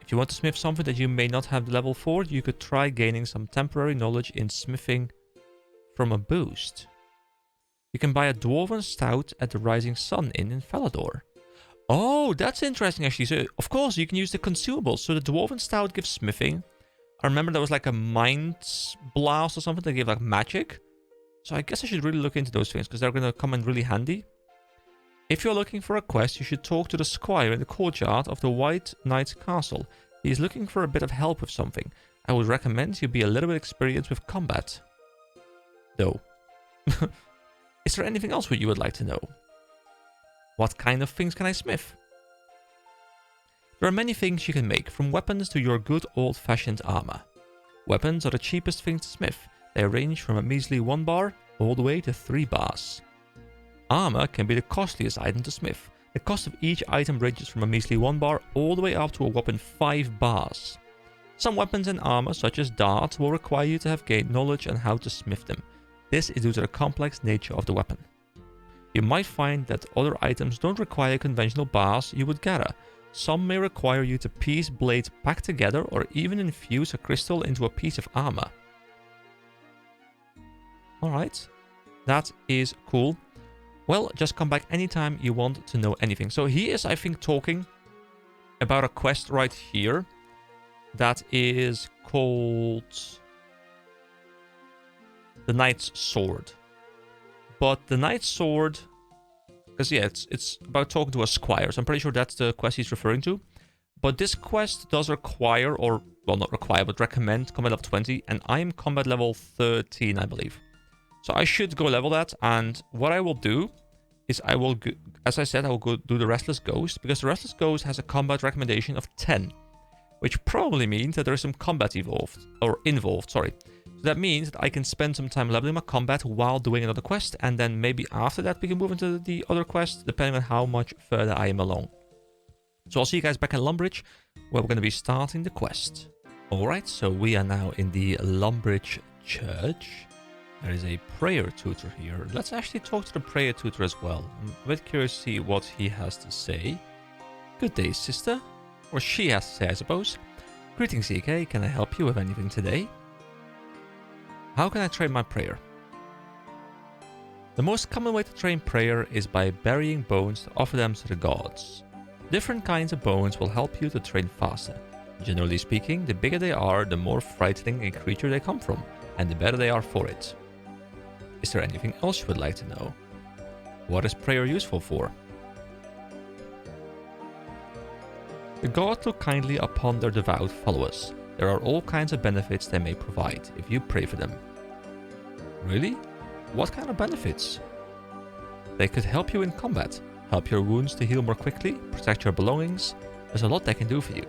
If you want to smith something that you may not have the level for, you could try gaining some temporary knowledge in smithing from a boost. You can buy a Dwarven Stout at the Rising Sun Inn in Falador. Oh, that's interesting actually. So, of course, you can use the consumables. So the Dwarven Stout gives smithing. I remember there was like a Mind Blast or something that gave like magic. So I guess I should really look into those things because they're going to come in really handy. If you're looking for a quest, you should talk to the squire in the courtyard of the White Knight's castle. He is looking for a bit of help with something. I would recommend you be a little bit experienced with combat. Though. Is there anything else you would like to know? What kind of things can I smith? There are many things you can make, from weapons to your good old-fashioned armor. Weapons are the cheapest thing to smith. They range from a measly 1 bar all the way to 3 bars. Armor can be the costliest item to smith. The cost of each item ranges from a measly 1 bar all the way up to a whopping 5 bars. Some weapons and armor, such as darts, will require you to have gained knowledge on how to smith them. This is due to the complex nature of the weapon. You might find that other items don't require conventional bars you would gather. Some may require you to piece blades back together or even infuse a crystal into a piece of armor. Alright, that is cool. Well, just come back anytime you want to know anything. So he is, I think, talking about a quest right here that is called the Knight's Sword. But the Knight's Sword, because yeah, it's about talking to a squire, so I'm pretty sure that's the quest he's referring to. But this quest does require, or well, not require, but recommend combat level 20, and I am combat level 13, I believe. So I should go level that, and what I will do is I will, as I said, I will go do the Restless Ghost, because the Restless Ghost has a combat recommendation of 10, which probably means that there is some combat involved, sorry. So that means that I can spend some time leveling my combat while doing another quest, and then maybe after that we can move into the other quest, depending on how much further I am along. So I'll see you guys back in Lumbridge, where we're going to be starting the quest. Alright, so we are now in the Lumbridge Church. There is a prayer tutor here. Let's actually talk to the prayer tutor as well. I'm a bit curious to see what he has to say. Good day, sister. Or she has to say, I suppose. Greetings, EK. Can I help you with anything today? How can I train my prayer? The most common way to train prayer is by burying bones to offer them to the gods. Different kinds of bones will help you to train faster. Generally speaking, the bigger they are, the more frightening a creature they come from, and the better they are for it. Is there anything else you would like to know? What is prayer useful for? The gods look kindly upon their devout followers. There are all kinds of benefits they may provide if you pray for them. Really? What kind of benefits? They could help you in combat, help your wounds to heal more quickly, protect your belongings. There's a lot they can do for you.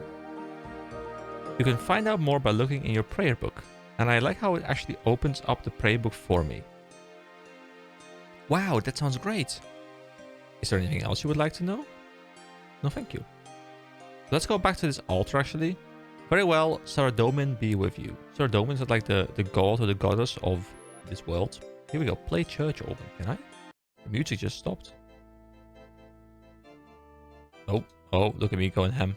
You can find out more by looking in your prayer book, and I like how it actually opens up the prayer book for me. Wow, that sounds great. Is there anything else you would like to know? No, thank you. Let's go back to this altar, actually. Very well, Saradomin be with you. Saradomin is like the god or the goddess of this world. Here we go, play church organ. Can I? The music just stopped. Oh, look at me going ham.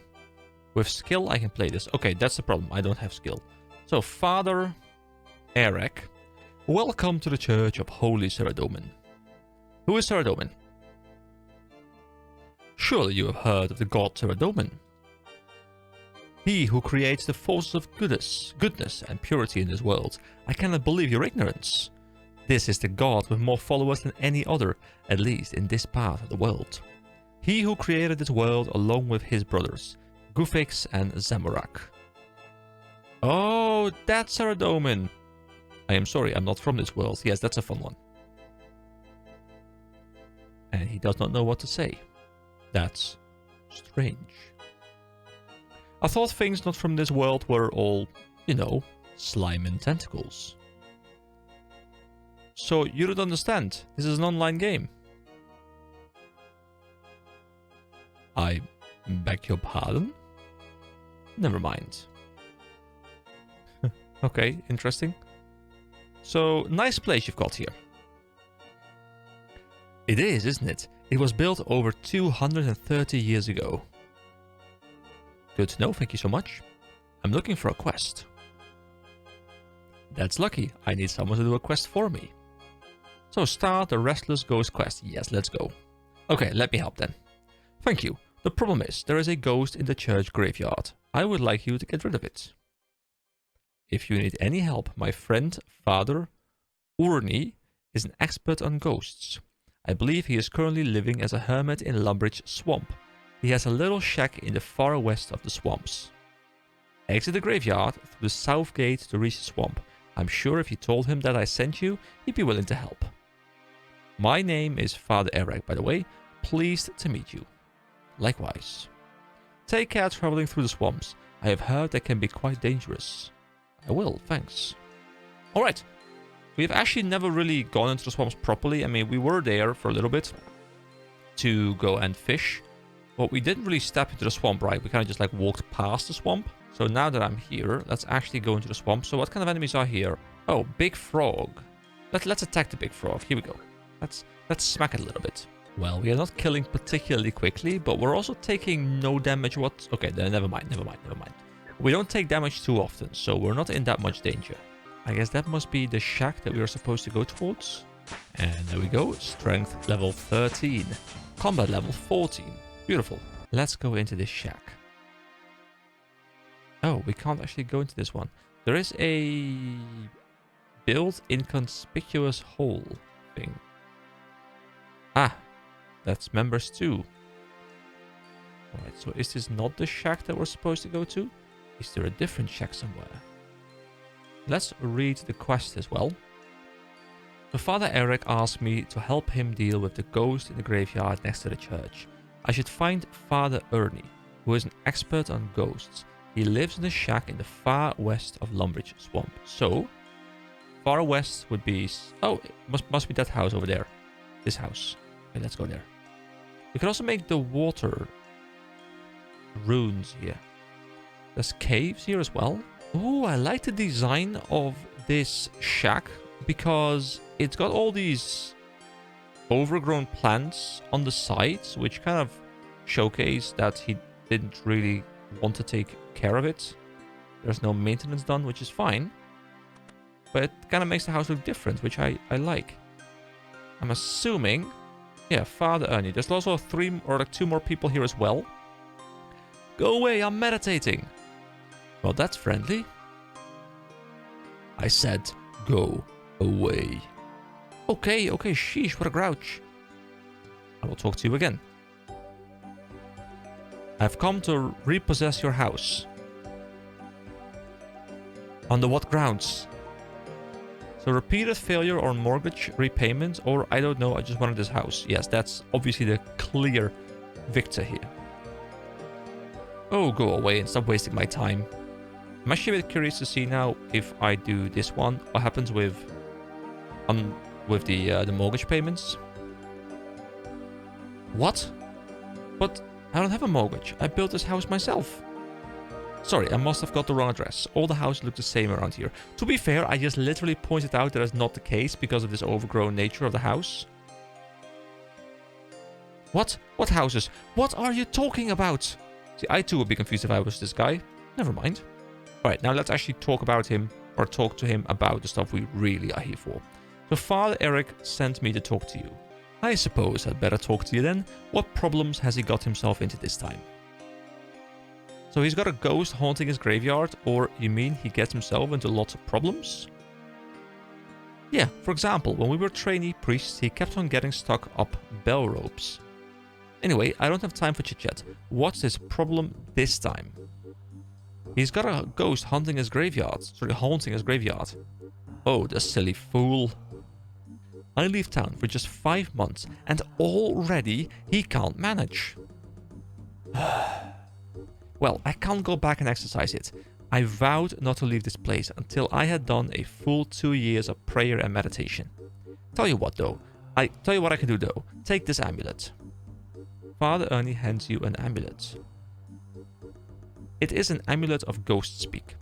With skill, I can play this. Okay, that's the problem. I don't have skill. So, Father Eric, welcome to the Church of Holy Saradomin. Who is Saradomin? Surely you have heard of the god Saradomin. He who creates the forces of goodness and purity in this world. I cannot believe your ignorance. This is the god with more followers than any other, at least in this part of the world. He who created this world along with his brothers, Gufix and Zamorak. Oh, that's Saradomin. I am sorry, I'm not from this world. Yes, that's a fun one. And he does not know what to say. That's strange. I thought things not from this world were all, you know, slime and tentacles. So you don't understand. This is an online game. I beg your pardon? Never mind. Okay, interesting. So, nice place you've got here. It is, isn't it? It was built over 230 years ago. Good to know, thank you so much. I'm looking for a quest. That's lucky, I need someone to do a quest for me. So start the Restless Ghost quest. Yes, let's go. Okay, let me help then. Thank you. The problem is, there is a ghost in the church graveyard. I would like you to get rid of it. If you need any help, my friend, Father Urni, is an expert on ghosts. I believe he is currently living as a hermit in Lumbridge Swamp. He has a little shack in the far west of the swamps. Exit the graveyard through the south gate to reach the swamp. I'm sure if you told him that I sent you, he'd be willing to help. My name is Father Eric, by the way. Pleased to meet you. Likewise. Take care traveling through the swamps. I have heard they can be quite dangerous. I will, thanks. Alright. We've actually never really gone into the swamps properly. I mean, we were there for a little bit to go and fish. But we didn't really step into the swamp, right? We kind of just like walked past the swamp. So now that I'm here, let's actually go into the swamp. So what kind of enemies are here? Oh, big frog. Let's attack the big frog. Here we go. Let's smack it a little bit. Well, we are not killing particularly quickly, but we're also taking no damage. What? Okay, then never mind. We don't take damage too often, so we're not in that much danger. I guess that must be the shack that we are supposed to go towards. And there we go. Strength level 13. Combat level 14. Beautiful. Let's go into this shack. Oh, we can't actually go into this one. There is a build inconspicuous hole thing. Ah, that's members too. Alright, so is this not the shack that we're supposed to go to? Is there a different shack somewhere? Let's read the quest as well. So Father Eric asked me to help him deal with the ghost in the graveyard next to the church. I should find Father Ernie, who is an expert on ghosts. He lives in a shack in the far west of Lumbridge Swamp. So, far west would be... Oh, it must be that house over there. This house. Okay, let's go there. We can also make the water runes here. There's caves here as well. Oh, I like the design of this shack because it's got all these overgrown plants on the sides, which kind of showcase that he didn't really want to take care of it. There's no maintenance done, which is fine. But it kind of makes the house look different, which I like. I'm assuming... Yeah, Father Ernie. There's also 3 or like 2 more people here as well. Go away, I'm meditating. Well, that's friendly. I said, go away. Okay, sheesh, what a grouch. I will talk to you again. I've come to repossess your house. Under what grounds? So repeated failure or mortgage repayment, or I don't know, I just wanted this house. Yes, that's obviously the clear victor here. Oh, go away and stop wasting my time. I'm actually a bit curious to see now if I do this one, what happens with the mortgage payments. What? But I don't have a mortgage. I built this house myself. Sorry, I must have got the wrong address. All the houses look the same around here. To be fair, I just literally pointed out that is not the case because of this overgrown nature of the house. What? What houses? What are you talking about? See, I too would be confused if I was this guy. Never mind. Alright, now let's actually talk about him, or talk to him about the stuff we really are here for. So Father Eric sent me to talk to you. I suppose I'd better talk to you then. What problems has he got himself into this time? So he's got a ghost haunting his graveyard, or you mean he gets himself into lots of problems? Yeah, for example, when we were trainee priests, he kept on getting stuck up bell ropes. Anyway, I don't have time for chit-chat. What's his problem this time? He's got a ghost haunting his graveyard. Oh, the silly fool. I leave town for just 5 months, and already he can't manage. Well, I can't go back and exercise it. I vowed not to leave this place until I had done a full 2 years of prayer and meditation. Tell you what, though. I tell you what I can do, though. Take this amulet. Father Ernie hands you an amulet. It is an amulet of ghost speak.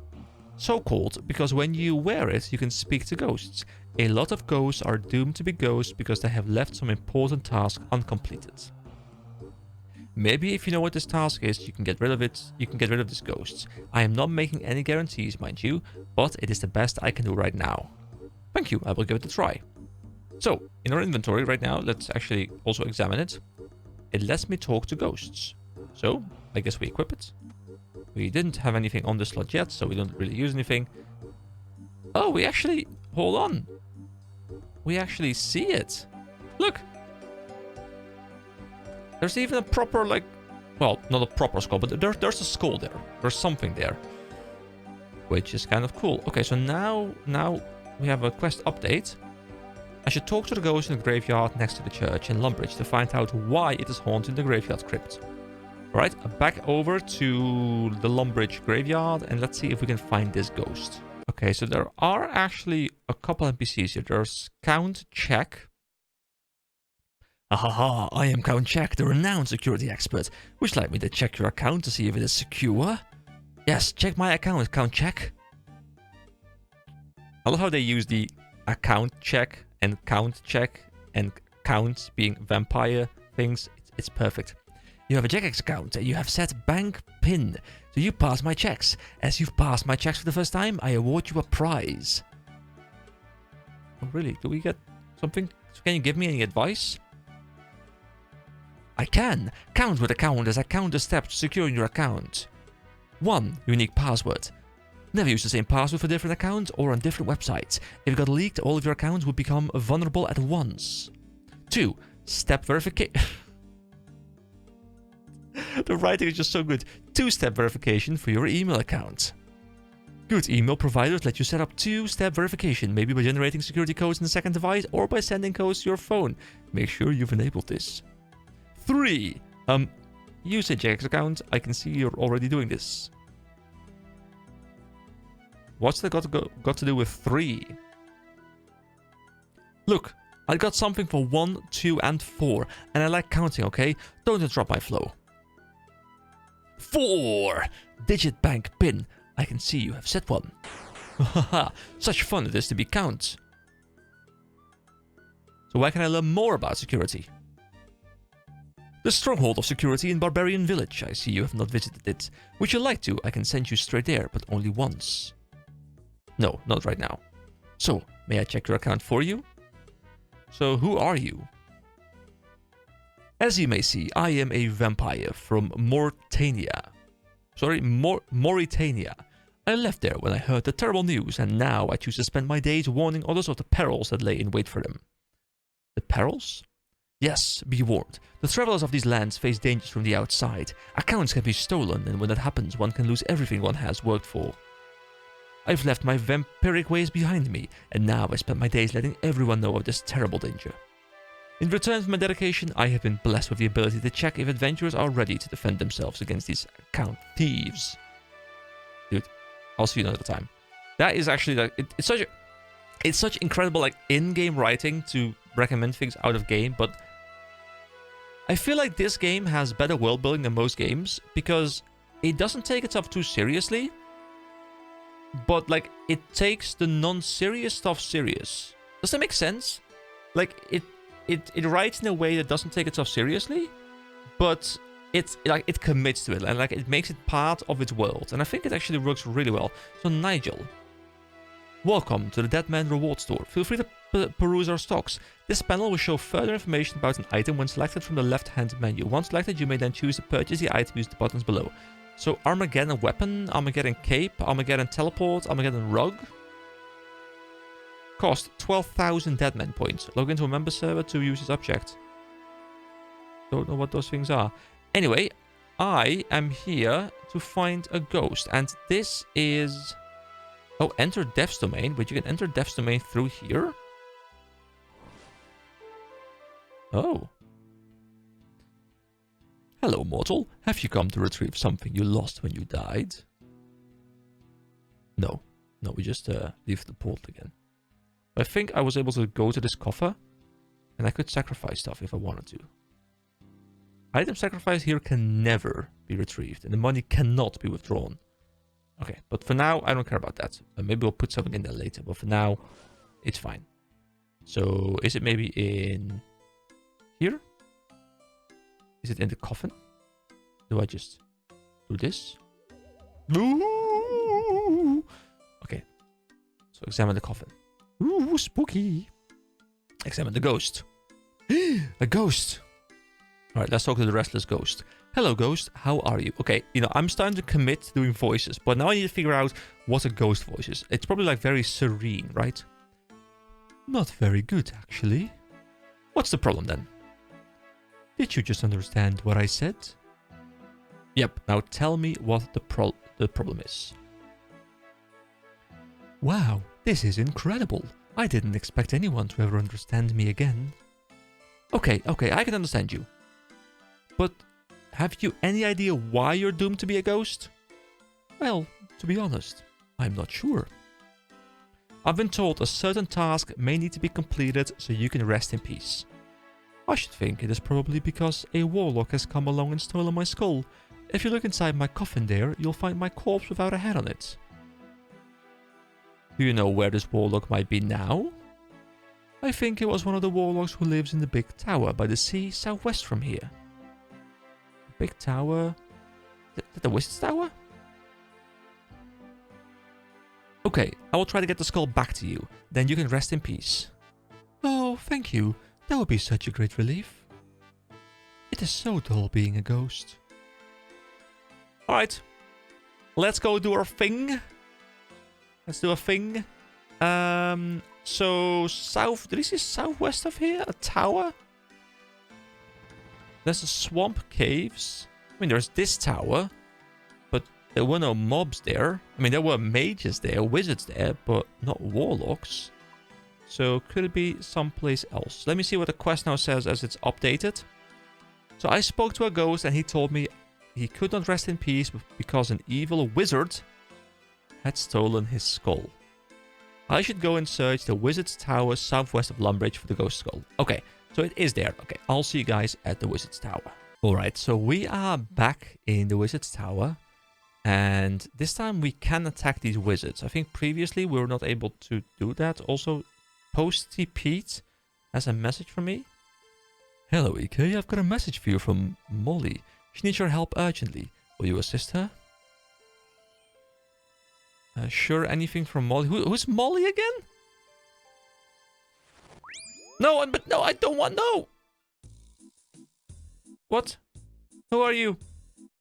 So called because when you wear it, you can speak to ghosts. A lot of ghosts are doomed to be ghosts because they have left some important task uncompleted. Maybe if you know what this task is, you can get rid of it. You can get rid of these ghosts. I am not making any guarantees, mind you, but it is the best I can do right now. Thank you, I will give it a try. So, in our inventory right now, let's actually also examine it. It lets me talk to ghosts. So, I guess we equip it. We didn't have anything on the slot yet, so we don't really use anything. Oh, we actually... Hold on. We actually see it. Look. There's even a proper, like... Well, not a proper skull, but there's a skull there. There's something there. Which is kind of cool. Okay, so now we have a quest update. I should talk to the ghost in the graveyard next to the church in Lumbridge to find out why it is haunting the graveyard crypt. Alright, back over to the Lumbridge graveyard and let's see if we can find this ghost. Okay, so there are actually a couple NPCs here. There's Count Check. Ahaha, I am Count Check, the renowned security expert. Would you like me to check your account to see if it is secure? Yes, check my account, Count Check. I love how they use the account check and count check and count being vampire things. It's perfect. You have a Jagex account and you have set bank PIN. So you pass my checks. As you've passed my checks for the first time, I award you a prize. Oh really? Do we get something? Can you give me any advice? I can. Count with account as I count the steps to securing your account. 1. Unique password. Never use the same password for different accounts or on different websites. If it got leaked, all of your accounts would become vulnerable at once. 2. Step verification. The writing is just so good. 2-step verification for your email account. Good email providers let you set up 2-step verification, maybe by generating security codes in the second device or by sending codes to your phone. Make sure you've enabled this. 3. Use a Jagex account. I can see you're already doing this. What's that got to do with 3? Look, I got something for 1, 2, and 4, and I like counting, okay? Don't interrupt my flow. 4! Digit bank PIN. I can see you have set one. Haha, such fun it is to be count. So where can I learn more about security? The stronghold of security in Barbarian Village. I see you have not visited it. Would you like to? I can send you straight there, but only once. No, not right now. So, may I check your account for you? So, who are you? As you may see, I am a vampire from Mauritania. Mauritania. I left there when I heard the terrible news, and now I choose to spend my days warning others of the perils that lay in wait for them. The perils? Yes, be warned. The travelers of these lands face dangers from the outside. Accounts can be stolen, and when that happens, one can lose everything one has worked for. I've left my vampiric ways behind me, and now I spend my days letting everyone know of this terrible danger. In return for my dedication, I have been blessed with the ability to check if adventurers are ready to defend themselves against these account thieves. Dude, I'll see you another time. That is actually like it's such incredible like in-game writing to recommend things out of game, but I feel like this game has better world building than most games because it doesn't take itself too seriously, but like it takes the non-serious stuff serious. Does that make sense? Like it writes in a way that doesn't take itself seriously, but it commits to it and like it makes it part of its world, and I think it actually works really well. So Nigel, welcome to the Deadman Reward Store. Feel free to peruse our stocks. This panel will show further information about an item when selected from the left-hand menu. Once selected, you may then choose to purchase the item using the buttons below. So Armageddon Weapon, Armageddon Cape, Armageddon Teleport, Armageddon Rug. Cost 12,000 Deadman points. Log into a member server to use this object. Don't know what those things are. Anyway, I am here to find a ghost, and this is... Oh, enter Death's Domain, but you can enter Death's Domain through here? Oh. Hello, mortal. Have you come to retrieve something you lost when you died? No. No, we just leave the portal again. I think I was able to go to this coffer And I could sacrifice stuff if I wanted to. Item sacrifice here can never be retrieved, and the money cannot be withdrawn. Okay, but for now, I don't care about that. Maybe we'll put something in there later, but for now, it's fine. So, is it maybe in here? Is it in the coffin? Do I just do this? Ooh! Okay, so examine the coffin. Ooh, spooky. Examine the ghost. A ghost. All right, let's talk to the restless ghost. Hello, ghost. How are you? Okay, you know, I'm starting to commit to doing voices, but now I need to figure out what a ghost voice is. It's probably like very serene, right? Not very good, actually. What's the problem then? Did you just understand what I said? Yep, now tell me what the problem is. Wow, this is incredible. I didn't expect anyone to ever understand me again. Okay, I can understand you. But have you any idea why you're doomed to be a ghost? Well, to be honest, I'm not sure. I've been told a certain task may need to be completed so you can rest in peace. I should think it is probably because a warlock has come along and stolen my skull. If you look inside my coffin there, you'll find my corpse without a head on it. Do you know where this warlock might be now? I think it was one of the warlocks who lives in the big tower by the sea southwest from here. Big tower? The wizard's tower? Okay, I will try to get the skull back to you. Then you can rest in peace. Oh, thank you. That would be such a great relief. It is so dull being a ghost. Alright. Let's go do our thing. Let's do a thing. So south, did you see southwest of here? A tower? There's a swamp caves. I mean, there's this tower, but there were no mobs there. I mean, there were mages there, wizards there, but not warlocks. So could it be someplace else? Let me see what the quest now says as it's updated. So I spoke to a ghost and he told me he could not rest in peace because an evil wizard had stolen his skull. I should go and search the wizard's tower southwest of Lumbridge for the ghost skull. Okay, so it is there. Okay, I'll see you guys at the wizard's tower. Alright, so we are back in the wizard's tower. And this time we can attack these wizards. I think previously we were not able to do that. Also, Posty Pete has a message for me. Hello, EK. I've got a message for you from Molly. She needs your help urgently. Will you assist her? Sure, anything from Molly. Who's Molly again? No, I don't want. No. What? Who are you?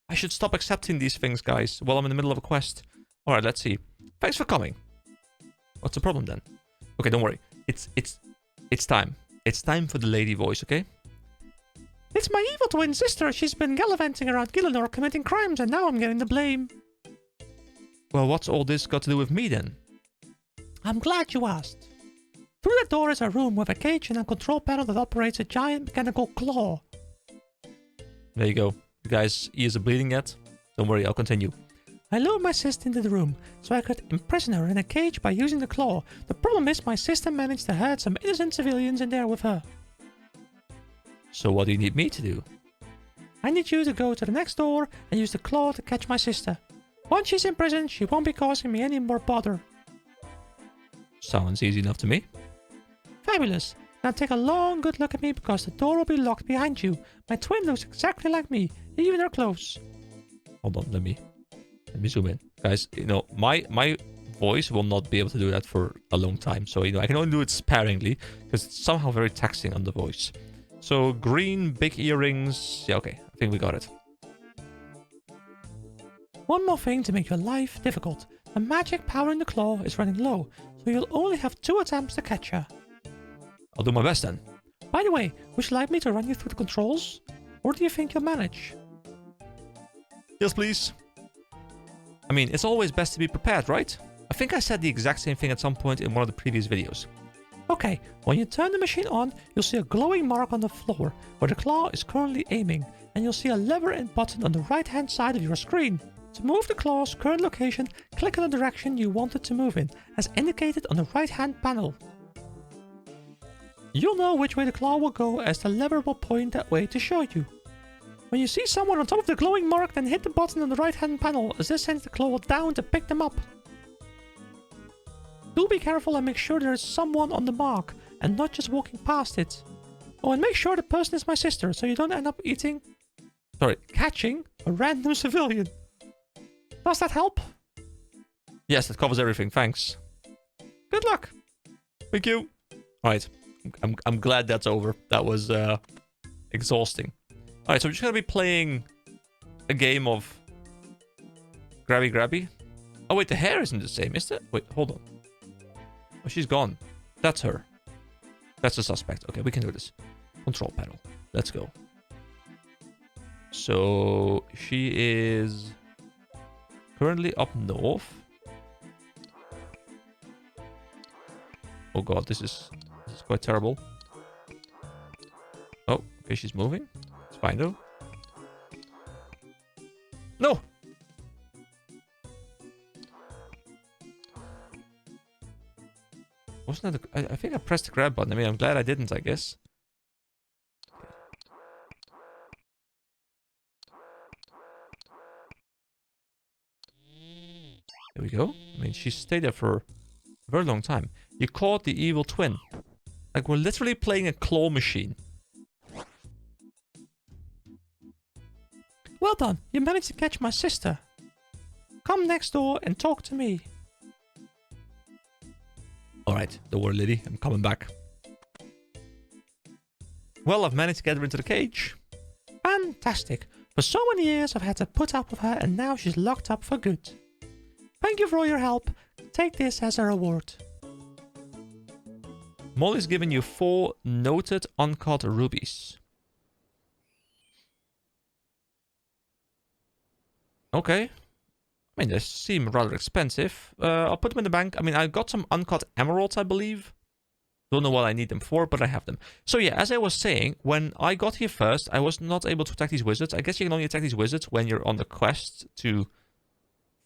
I should stop accepting these things, guys, while I'm in the middle of a quest. All right, let's see. Thanks for coming. What's the problem then? Okay, don't worry. It's time. It's time for the lady voice, okay? It's my evil twin sister. She's been gallivanting around Gillinor committing crimes, and now I'm getting the blame. Well, what's all this got to do with me then? I'm glad you asked. Through that door is a room with a cage and a control panel that operates a giant mechanical claw. There you go. You guys' ears are bleeding yet? Don't worry, I'll continue. I lured my sister into the room so I could imprison her in a cage by using the claw. The problem is my sister managed to hurt some innocent civilians in there with her. So what do you need me to do? I need you to go to the next door and use the claw to catch my sister. Once she's in prison, she won't be causing me any more bother. Sounds easy enough to me. Fabulous. Now take a long good look at me because the door will be locked behind you. My twin looks exactly like me, even her clothes. Hold on, let me zoom in. Guys, you know, my voice will not be able to do that for a long time. So, you know, I can only do it sparingly because it's somehow very taxing on the voice. So, green, big earrings. Yeah, okay. I think we got it. One more thing to make your life difficult. The magic power in the claw is running low, so you'll only have 2 attempts to catch her. I'll do my best then. By the way, would you like me to run you through the controls? Or do you think you'll manage? Yes, please. I mean, it's always best to be prepared, right? I think I said the exact same thing at some point in one of the previous videos. Okay, when you turn the machine on, you'll see a glowing mark on the floor where the claw is currently aiming, and you'll see a lever and button on the right-hand side of your screen. To move the claw's current location, click on the direction you want it to move in, as indicated on the right-hand panel. You'll know which way the claw will go as the lever will point that way to show you. When you see someone on top of the glowing mark, then hit the button on the right-hand panel as this sends the claw down to pick them up. Do be careful and make sure there is someone on the mark and not just walking past it. Oh, and make sure the person is my sister so you don't end up catching a random civilian. Does that help? Yes, that covers everything. Thanks. Good luck. Thank you. Alright. I'm glad that's over. That was exhausting. Alright, so we're just gonna be playing a game of grabby grabby. Oh wait, the hair isn't the same, is it? Wait, hold on. Oh, she's gone. That's her. That's the suspect. Okay, we can do this. Control panel. Let's go. So she is currently up north. Oh god, this is quite terrible. Oh, okay, she's moving. It's fine though. No! Wasn't that I think I pressed the grab button. I mean, I'm glad I didn't, I guess. There we go. I mean, she stayed there for a very long time. You caught the evil twin. Like, we're literally playing a claw machine. Well done. You managed to catch my sister. Come next door and talk to me. Alright, don't worry, Liddy. I'm coming back. Well, I've managed to get her into the cage. Fantastic. For so many years I've had to put up with her and now she's locked up for good. Thank you for all your help. Take this as a reward. Molly's given you 4 noted uncut rubies. Okay. I mean, they seem rather expensive. I'll put them in the bank. I mean, I got some uncut emeralds, I believe. Don't know what I need them for, but I have them. So yeah, as I was saying, when I got here first, I was not able to attack these wizards. I guess you can only attack these wizards when you're on the quest to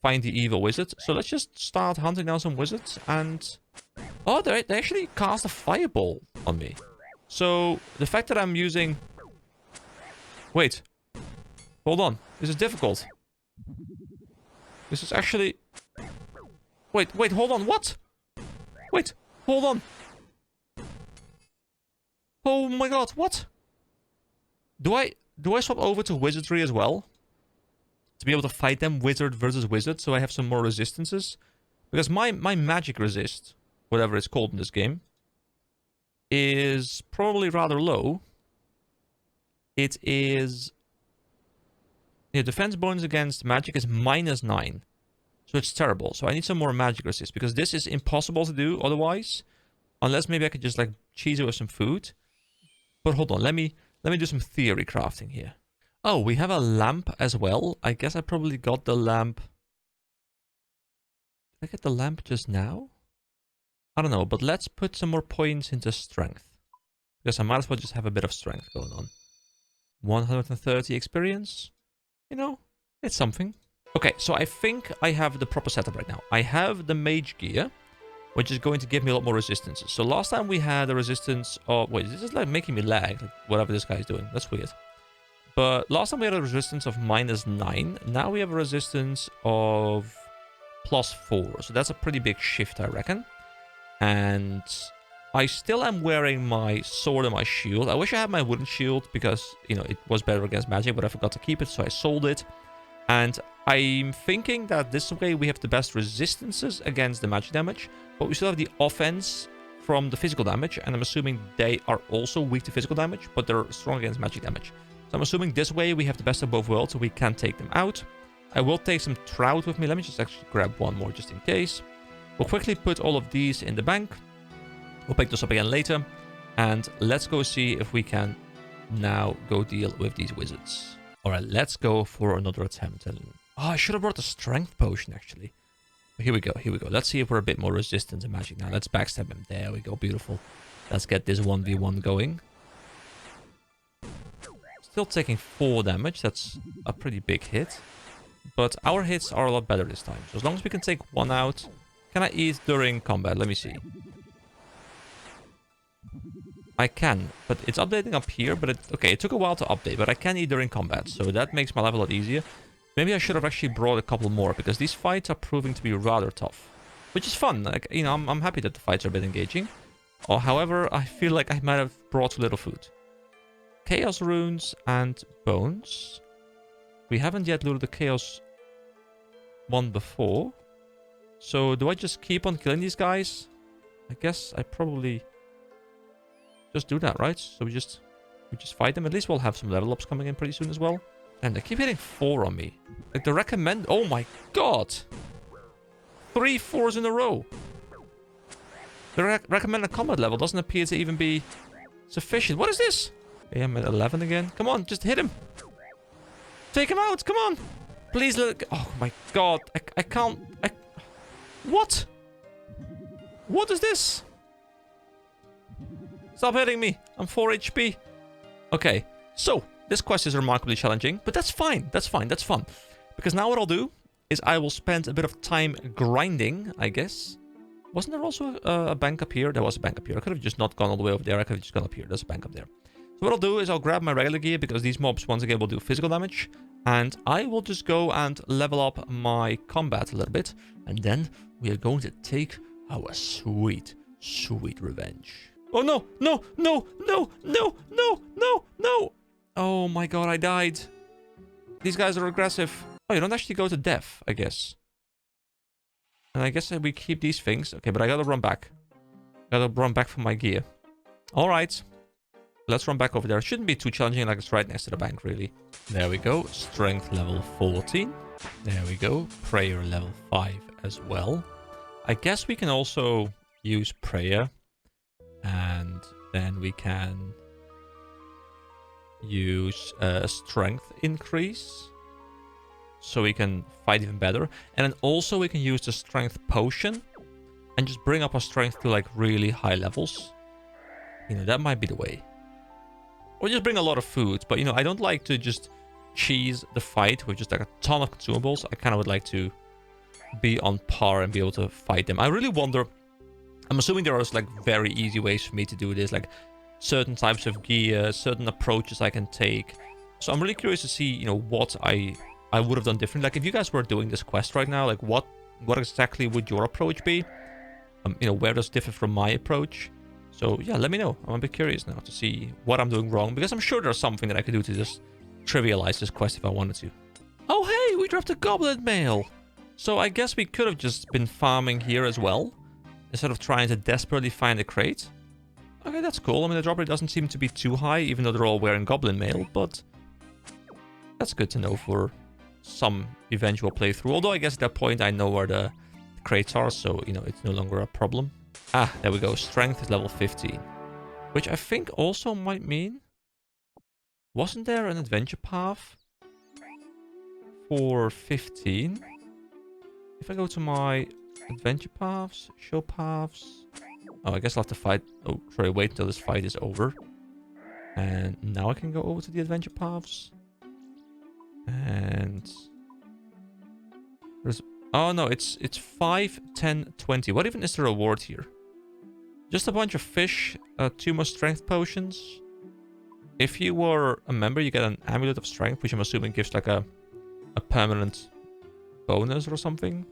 find the evil wizard. So let's just start hunting down some wizards and... Oh, they actually cast a fireball on me. So the fact that I'm using... Wait. Hold on. This is difficult. This is actually... Wait, hold on. What? Wait, hold on. Oh my god, what? Do I swap over to wizardry as well? To be able to fight them wizard versus wizard, so I have some more resistances? Because my magic resist, whatever it's called in this game, is probably rather low. It is... Yeah, defense bonus against magic is -9. So it's terrible. So I need some more magic resist, because this is impossible to do otherwise. Unless maybe I could just like cheese it with some food. But hold on, let me do some theory crafting here. Oh, we have a lamp as well. I guess I probably got the lamp. Did I get the lamp just now? I don't know, but let's put some more points into strength. Because I might as well just have a bit of strength going on. 130 experience. You know, it's something. Okay, so I think I have the proper setup right now. I have the mage gear, which is going to give me a lot more resistances. So last time we had a resistance of... Wait, this is like making me lag, like whatever this guy is doing. That's weird. But last time we had a resistance of -9. Now we have a resistance of +4. So that's a pretty big shift, I reckon. And I still am wearing my sword and my shield. I wish I had my wooden shield because, you know, it was better against magic, but I forgot to keep it, so I sold it. And I'm thinking that this way we have the best resistances against the magic damage, but we still have the offense from the physical damage, and I'm assuming they are also weak to physical damage, but they're strong against magic damage. So I'm assuming this way we have the best of both worlds, so we can take them out. I will take some trout with me. Let me just actually grab one more just in case. We'll quickly put all of these in the bank. We'll pick those up again later. And let's go see if we can now go deal with these wizards. Alright, let's go for another attempt. Oh, I should have brought the strength potion, actually. But here we go, here we go. Let's see if we're a bit more resistant to magic now. Let's backstab him. There we go, beautiful. Let's get this 1v1 going. Still taking 4 damage. That's a pretty big hit. But our hits are a lot better this time. So as long as we can take 1 out... Can I eat during combat? Let me see. I can, but it's updating up here, but it took a while to update, but I can eat during combat, so that makes my life a lot easier. Maybe I should have actually brought a couple more, because these fights are proving to be rather tough. Which is fun, like, you know, I'm happy that the fights are a bit engaging. Or, however, I feel like I might have brought too little food. Chaos runes and bones. We haven't yet looted the chaos one before. So, do I just keep on killing these guys? I guess I probably just do that, right? So we just fight them. At least we'll have some level ups coming in pretty soon as well. And they keep hitting 4 on me. Like the recommend... Oh my god! 3 4s in a row. The recommended combat level doesn't appear to even be sufficient. What is this? Okay, I'm at 11 again. Come on, just hit him. Take him out, come on. Please let... Oh my god. I can't... What? What is this? Stop hitting me. I'm 4 HP. Okay, so this quest is remarkably challenging, but that's fine. That's fine. That's fun. Because now what I'll do is I will spend a bit of time grinding, I guess. Wasn't there also a bank up here? There was a bank up here. I could have just not gone all the way over there. I could have just gone up here. There's a bank up there. So what I'll do is I'll grab my regular gear because these mobs, once again, will do physical damage. And I will just go and level up my combat a little bit. And then we are going to take our sweet, sweet revenge. Oh, no, no, no, no, no, no, no, no. Oh, my God, I died. These guys are aggressive. Oh, you don't actually go to death, I guess. And I guess we keep these things. Okay, but I gotta run back. Gotta run back for my gear. All right. Let's run back over there. It shouldn't be too challenging, like it's right next to the bank, really. There we go. Strength level 14. There we go. Prayer level 5 as well. I guess we can also use prayer. And then we can use a strength increase. So we can fight even better. And then also we can use the strength potion. And just bring up our strength to like really high levels. You know, that might be the way. Or just bring a lot of food. But, you know, I don't like to just cheese the fight with just like a ton of consumables. I kind of would like to be on par and be able to fight them. I really wonder... I'm assuming there are like very easy ways for me to do this. Like certain types of gear, certain approaches I can take. So I'm really curious to see, you know, what I would have done different. Like if you guys were doing this quest right now, like what exactly would your approach be? You know, where does it differ from my approach? So yeah, let me know. I'm a bit curious now to see what I'm doing wrong, because I'm sure there's something that I could do to just trivialize this quest if I wanted to. Oh hey, we dropped a goblet mail. So I guess we could have just been farming here as well, instead of trying to desperately find a crate. Okay, that's cool. I mean, the drop rate doesn't seem to be too high, even though they're all wearing goblin mail, but that's good to know for some eventual playthrough. Although I guess at that point I know where the crates are, so, you know, it's no longer a problem. Ah, there we go. Strength is level 15. Which I think also might mean... Wasn't there an adventure path for 15? If I go to my adventure paths, show paths... Oh, I guess I'll have to fight... Oh, sorry, wait until this fight is over. And now I can go over to the adventure paths. And... There's... Oh no, it's 5, 10, 20. What even is the reward here? Just a bunch of fish, 2 more strength potions. If you were a member, you get an amulet of strength, which I'm assuming gives like a permanent bonus or something.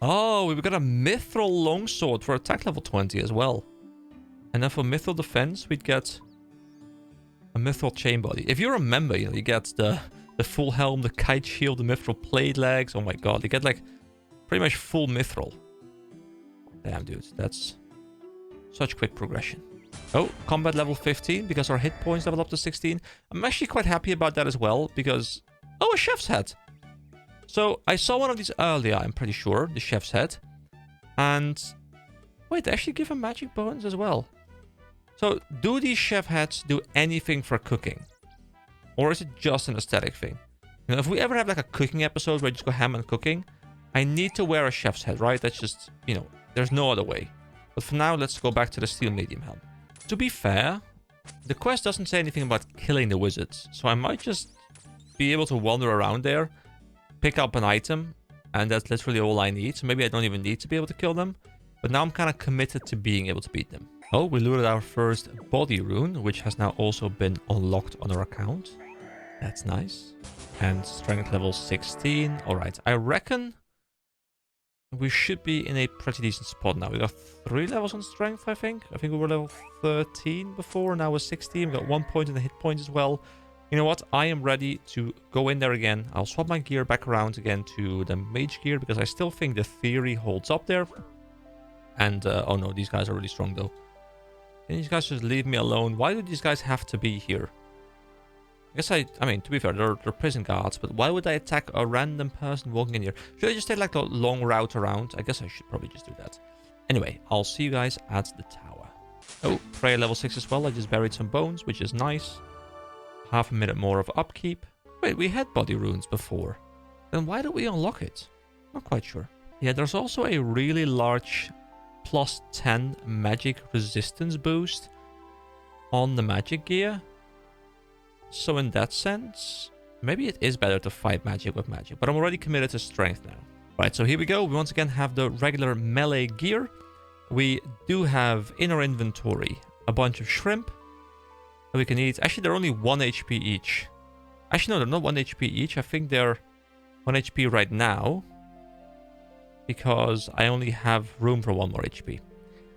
Oh, we've got a mithril longsword for attack level 20 as well. And then for mithril defense, we'd get a mithril chain body. If you're a member, you know, you get the full helm, the kite shield, the mithril blade legs. Oh my god, you get like pretty much full mithril. Damn, dude, that's such quick progression. Oh, combat level 15 because our hit points level up to 16. I'm actually quite happy about that as well because... Oh, a chef's hat! So, I saw one of these earlier, I'm pretty sure, the chef's hat. And... Wait, they actually give a magic bonus as well. So, do these chef hats do anything for cooking? Or is it just an aesthetic thing? You know, if we ever have like a cooking episode where I just go ham and cooking, I need to wear a chef's hat, right? That's just, you know, there's no other way. But for now, let's go back to the steel medium helm. To be fair, the quest doesn't say anything about killing the wizards. So I might just be able to wander around there, pick up an item, and that's literally all I need. So maybe I don't even need to be able to kill them. But now I'm kind of committed to being able to beat them. Oh, we looted our first body rune, which has now also been unlocked on our account. That's nice. And strength level 16. Alright, I reckon we should be in a pretty decent spot now. We got 3 levels on strength, I think. I think we were level 13 before, now we're 16. We got 1 point in the hit point as well. You know what? I am ready to go in there again. I'll swap my gear back around again to the mage gear, because I still think the theory holds up there. And, oh no, these guys are really strong though. Can these guys just leave me alone? Why do these guys have to be here? I guess I mean, to be fair, they're prison guards, but why would I attack a random person walking in here? Should I just take like the long route around? I guess I should probably just do that. Anyway, I'll see you guys at the tower. Oh, prayer level 6 as well. I just buried some bones, which is nice. Half a minute more of upkeep. Wait, we had body runes before. Then why did we unlock it? Not quite sure. Yeah, there's also a really large plus 10 magic resistance boost on the magic gear. So in that sense, maybe it is better to fight magic with magic, but I'm already committed to strength now. Right, so here we go. We once again have the regular melee gear. We do have in our inventory a bunch of shrimp that we can eat. Actually, they're only 1 HP each. Actually, no, they're not 1 HP each. I think they're 1 HP right now, because I only have room for 1 more HP.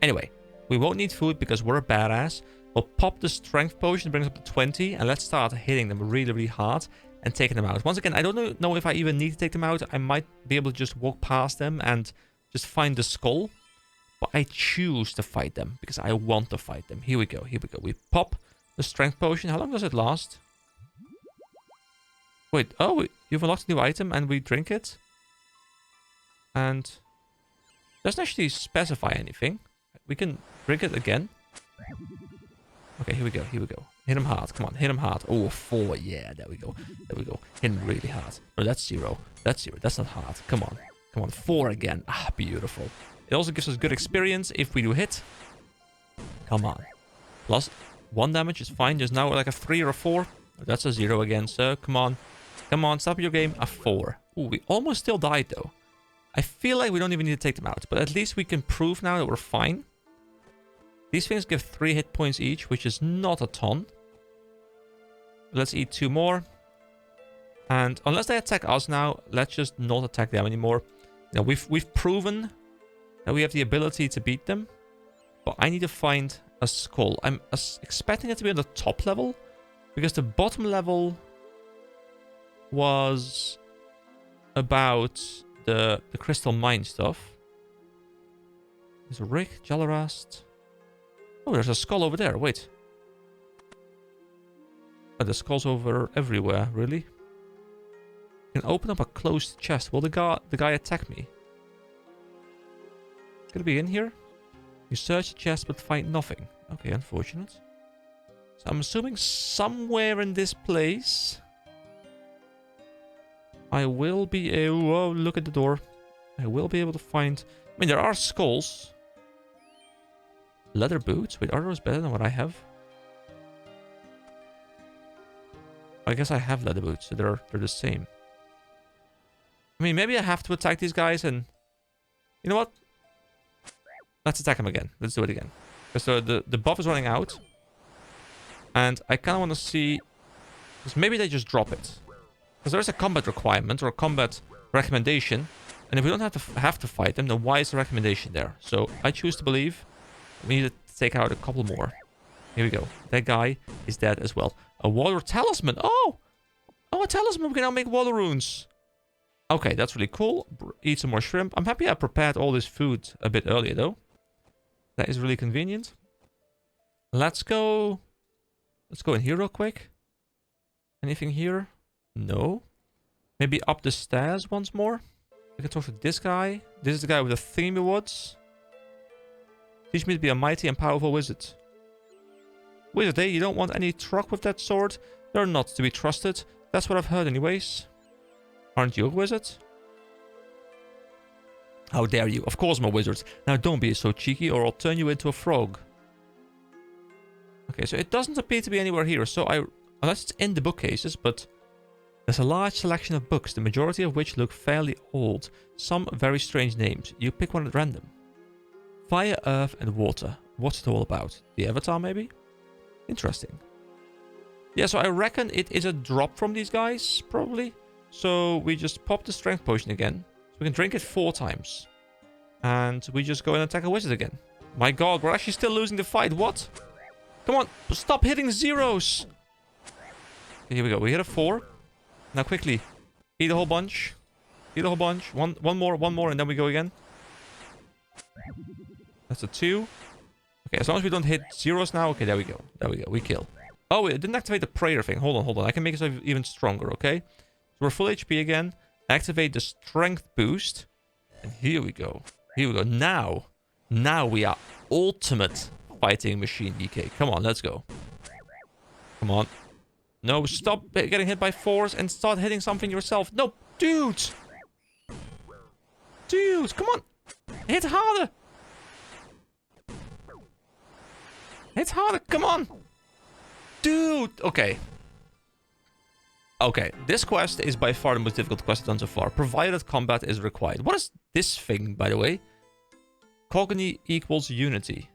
Anyway, we won't need food because we're a badass. We'll pop the strength potion, bring us up to 20, and let's start hitting them really, really hard and taking them out. Once again, I don't know if I even need to take them out. I might be able to just walk past them and just find the skull. But I choose to fight them because I want to fight them. Here we go, here we go. We pop the strength potion. How long does it last? Wait, oh, you've unlocked a new item and we drink it? And it doesn't actually specify anything. We can drink it again. Okay, here we go, here we go. Hit him hard, come on, hit him hard. Oh, 4, yeah, there we go. There we go. Hit him really hard. Oh, that's 0. That's 0, that's not hard. Come on, come on, 4 again. Ah, beautiful. It also gives us good experience if we do hit. Come on. Plus 1 damage is fine. There's now like a 3 or a 4. That's a 0 again, sir. Come on. Come on, stop your game. A 4. Ooh, we almost still died though. I feel like we don't even need to take them out, but at least we can prove now that we're fine. These things give 3 hit points each, which is not a ton. Let's eat 2 more. And unless they attack us now, let's just not attack them anymore. Now, we've proven that we have the ability to beat them. But I need to find a skull. I'm expecting it to be on the top level, because the bottom level was about the crystal mine stuff. There's a Rick, Jalarast. Oh, there's a skull over there. Wait. Oh, the skull's over everywhere, really? You can open up a closed chest. Will the guy attack me? Could it be in here? You search the chest but find nothing. Okay, unfortunate. So I'm assuming somewhere in this place I will be able... Whoa, look at the door. I will be able to find... I mean, there are skulls. Leather boots? Wait, are those better than what I have? I guess I have leather boots, so they're the same. I mean, maybe I have to attack these guys and... You know what? Let's attack them again. Let's do it again. Because the buff is running out. And I kind of want to see... Because maybe they just drop it. Because there's a combat requirement or a combat recommendation. And if we don't have to fight them, then why is the recommendation there? So I choose to believe we need to take out a couple more. Here we go. That guy is dead as well. A water talisman. Oh! Oh, a talisman. We can now make water runes. Okay, that's really cool. Eat some more shrimp. I'm happy I prepared all this food a bit earlier, though. That is really convenient. Let's go... Let's go in here real quick. Anything here? No. Maybe up the stairs once more. I can talk to this guy. This is the guy with the thingy woods. Teach me to be a mighty and powerful wizard. Wizard, eh? You don't want any truck with that sword? They're not to be trusted. That's what I've heard anyways. Aren't you a wizard? How dare you? Of course I'm a wizard. Now don't be so cheeky or I'll turn you into a frog. Okay, so it doesn't appear to be anywhere here. So unless it's in the bookcases, but there's a large selection of books, the majority of which look fairly old. Some very strange names. You pick one at random. Fire, earth, and water. What's it all about? The avatar, maybe? Interesting. Yeah, so I reckon it is a drop from these guys, probably. So we just pop the strength potion again. So we can drink it 4 times. And we just go and attack a wizard again. My god, we're actually still losing the fight. What? Come on, stop hitting zeros. Okay, here we go. We hit a 4. Now quickly. Eat a whole bunch. Eat a whole bunch. One more, and then we go again. That's a 2. Okay, as long as we don't hit zeros now. Okay, there we go. There we go. We kill. Oh, it didn't activate the prayer thing. Hold on. I can make it even stronger, okay? So we're full HP again. Activate the strength boost. And here we go. Here we go. Now we are ultimate fighting machine, DK. Come on, let's go. Come on. No, stop getting hit by 4s and start hitting something yourself. No, dudes. Dudes, come on. Hit harder. Hit harder, come on. Dude, okay. Okay, this quest is by far the most difficult quest I've done so far, provided combat is required. What is this thing, by the way? Cogni equals unity.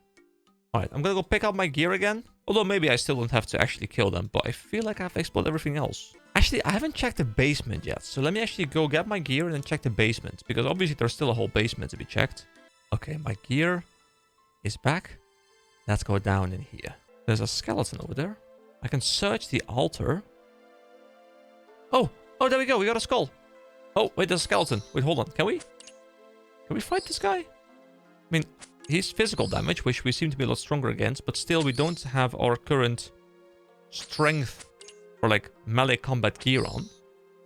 Alright, I'm gonna go pick up my gear again. Although maybe I still don't have to actually kill them, but I feel like I've explored everything else. Actually, I haven't checked the basement yet, so let me actually go get my gear and then check the basement, because obviously there's still a whole basement to be checked. Okay, my gear is back. Let's go down in here. There's a skeleton over there. I can search the altar. Oh, there we go. We got a skull. Oh, wait, there's a skeleton. Wait, hold on. Can we fight this guy? I mean, he's physical damage, which we seem to be a lot stronger against, but still we don't have our current strength or like melee combat gear on.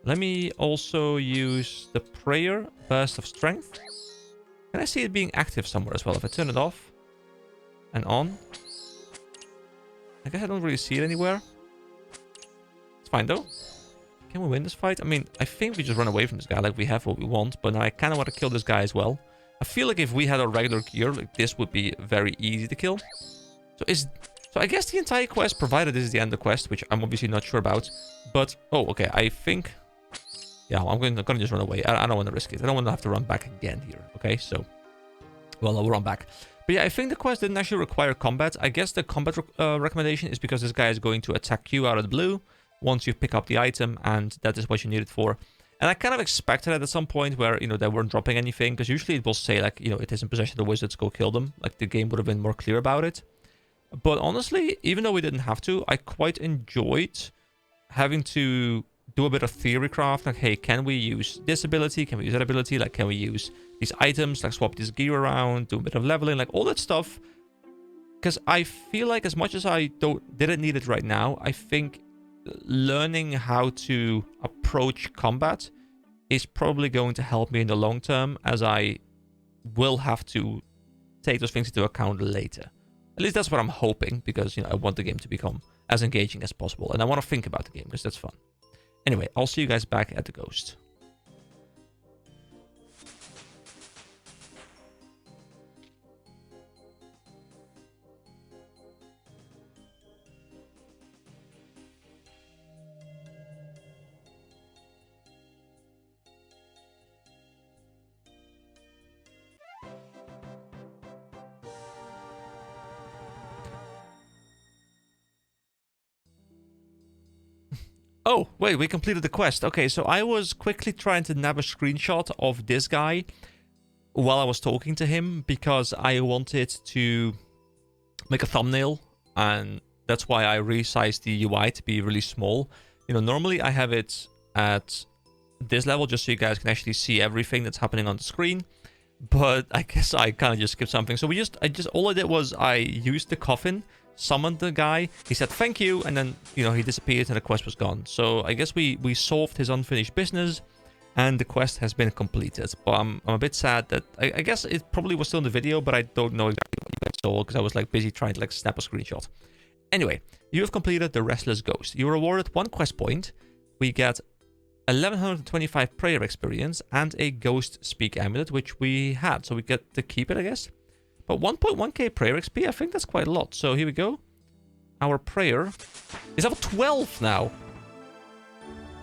Let me also use the prayer burst of strength. Can I see it being active somewhere as well? If I turn it off and on. I guess I don't really see it anywhere. It's fine though. Can we win this fight? I mean, I think we just run away from this guy like we have what we want, but now I kind of want to kill this guy as well. I feel like if we had a regular gear, like this would be very easy to kill. So I guess the entire quest, provided this is the end of the quest, which I'm obviously not sure about. But, oh, okay, I think... Yeah, I'm gonna just run away. I don't want to risk it. I don't want to have to run back again here, okay? So, well, I'll run back. But yeah, I think the quest didn't actually require combat. I guess the combat recommendation is because this guy is going to attack you out of the blue once you pick up the item, and that is what you need it for. And I kind of expected it at some point where, you know, they weren't dropping anything, because usually it will say, like, you know, it is in possession of the wizards, go kill them. Like, the game would have been more clear about it. But honestly, even though we didn't have to, I quite enjoyed having to do a bit of theory craft. Like, hey, can we use this ability? Can we use that ability? Like, can we use these items? Like, swap this gear around, do a bit of leveling, like, all that stuff. Because I feel like as much as I didn't need it right now, I think learning how to approach combat is probably going to help me in the long term, as I will have to take those things into account later. At least that's what I'm hoping, because, you know, I want the game to become as engaging as possible, and I want to think about the game, because that's fun. Anyway, I'll see you guys back at the Ghost. Oh, wait, we completed the quest. Okay, so I was quickly trying to nab a screenshot of this guy while I was talking to him, because I wanted to make a thumbnail, and that's why I resized the UI to be really small. You know, normally I have it at this level just so you guys can actually see everything that's happening on the screen, but I guess I kind of just skipped something. So all I did was I used the coffin, summoned the guy, he said thank you, and then, you know, he disappeared and the quest was gone. So I guess we solved his unfinished business, and the quest has been completed. But I'm a bit sad that I guess it probably was still in the video, but I don't know exactly what you guys saw, because I was like busy trying to like snap a screenshot. Anyway, you have completed the Restless Ghost. You were awarded 1 quest point. We get 1125 prayer experience and a Ghost Speak amulet, which we had, so we get to keep it, I guess. But 1.1k prayer XP, I think that's quite a lot. So here we go. Our prayer is level 12 now.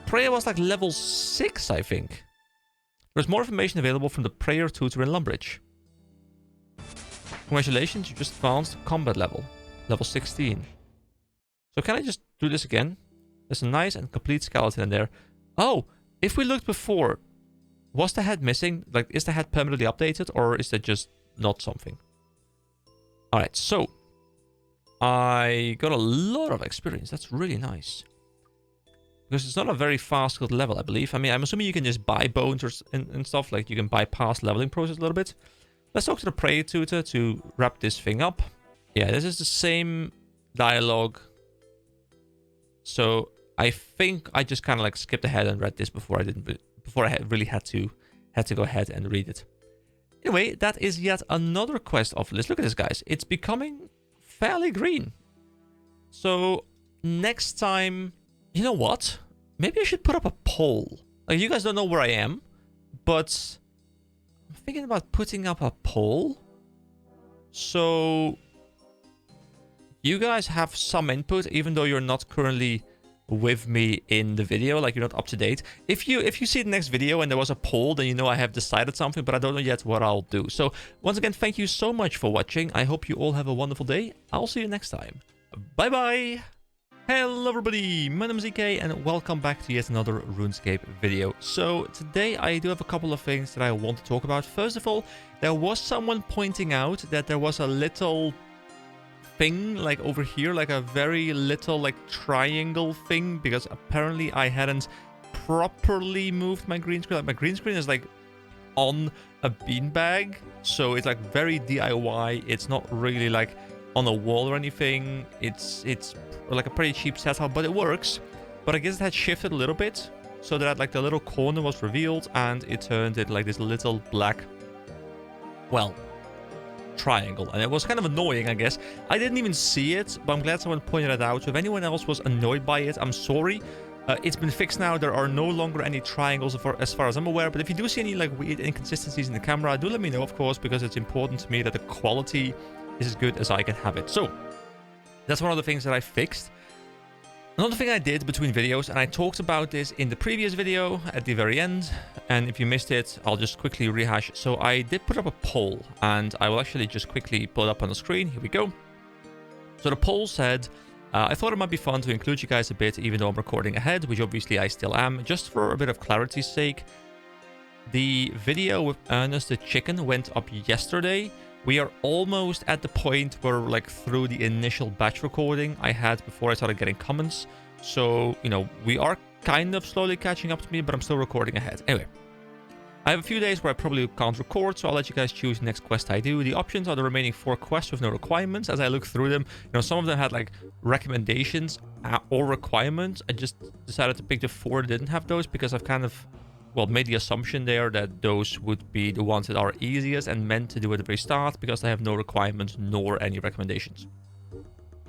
Prayer was like level 6, I think. There's more information available from the prayer tutor in Lumbridge. Congratulations, you just advanced combat level. Level 16. So can I just do this again? There's a nice and complete skeleton in there. Oh, if we looked before, was the head missing? Like, is the head permanently updated, or is that just not something? Alright, so I got a lot of experience. That's really nice. Because it's not a very fast level, I believe. I mean, I'm assuming you can just buy bones or, and stuff. Like, you can bypass leveling process a little bit. Let's talk to the prayer tutor to wrap this thing up. Yeah, this is the same dialogue. So I think I just kind of like skipped ahead and read this before I really had to go ahead and read it. Anyway, that is yet another quest off the list. Look at this, guys. It's becoming fairly green. So next time, you know what? Maybe I should put up a poll. Like, you guys don't know where I am, but I'm thinking about putting up a poll. So you guys have some input, even though you're not currently with me in the video, like you're not up to date. If you see the next video and there was a poll, then you know I have decided something, but I don't know yet what I'll do. So once again, thank you so much for watching. I hope you all have a wonderful day. I'll see you next time. Bye bye. Hello everybody, my name is EK and welcome back to yet another RuneScape video. So today I do have a couple of things that I want to talk about. First of all, there was someone pointing out that there was a little thing like over here, like a very little like triangle thing, because apparently I hadn't properly moved my green screen. Like, my green screen is like on a beanbag, so it's like very DIY. It's not really like on a wall or anything. It's like a pretty cheap setup, but it works. But I guess it had shifted a little bit so that like the little corner was revealed and it turned it like this little black, well, triangle. And it was kind of annoying, I guess. I didn't even see it, but I'm glad someone pointed it out. So if anyone else was annoyed by it, I'm sorry. It's been fixed now. There are no longer any triangles as far as I'm aware. But if you do see any like weird inconsistencies in the camera, do let me know, of course, because it's important to me that the quality is as good as I can have it. So that's one of the things that I fixed. Another thing I did between videos, and I talked about this in the previous video at the very end, and if you missed it, I'll just quickly rehash. So I did put up a poll, and I will actually just quickly pull it up on the screen. Here we go. So the poll said, I thought it might be fun to include you guys a bit, even though I'm recording ahead, which obviously I still am, just for a bit of clarity's sake. The video with Ernest the Chicken went up yesterday. We are almost at the point where, like, through the initial batch recording I had before I started getting comments. So, you know, we are kind of slowly catching up to me, but I'm still recording ahead. Anyway, I have a few days where I probably can't record, so I'll let you guys choose the next quest I do. The options are the remaining 4 quests with no requirements. As I look through them, you know, some of them had, like, recommendations or requirements. I just decided to pick the 4 that didn't have those because I've kind of, well, made the assumption there that those would be the ones that are easiest and meant to do at the very start because they have no requirements nor any recommendations.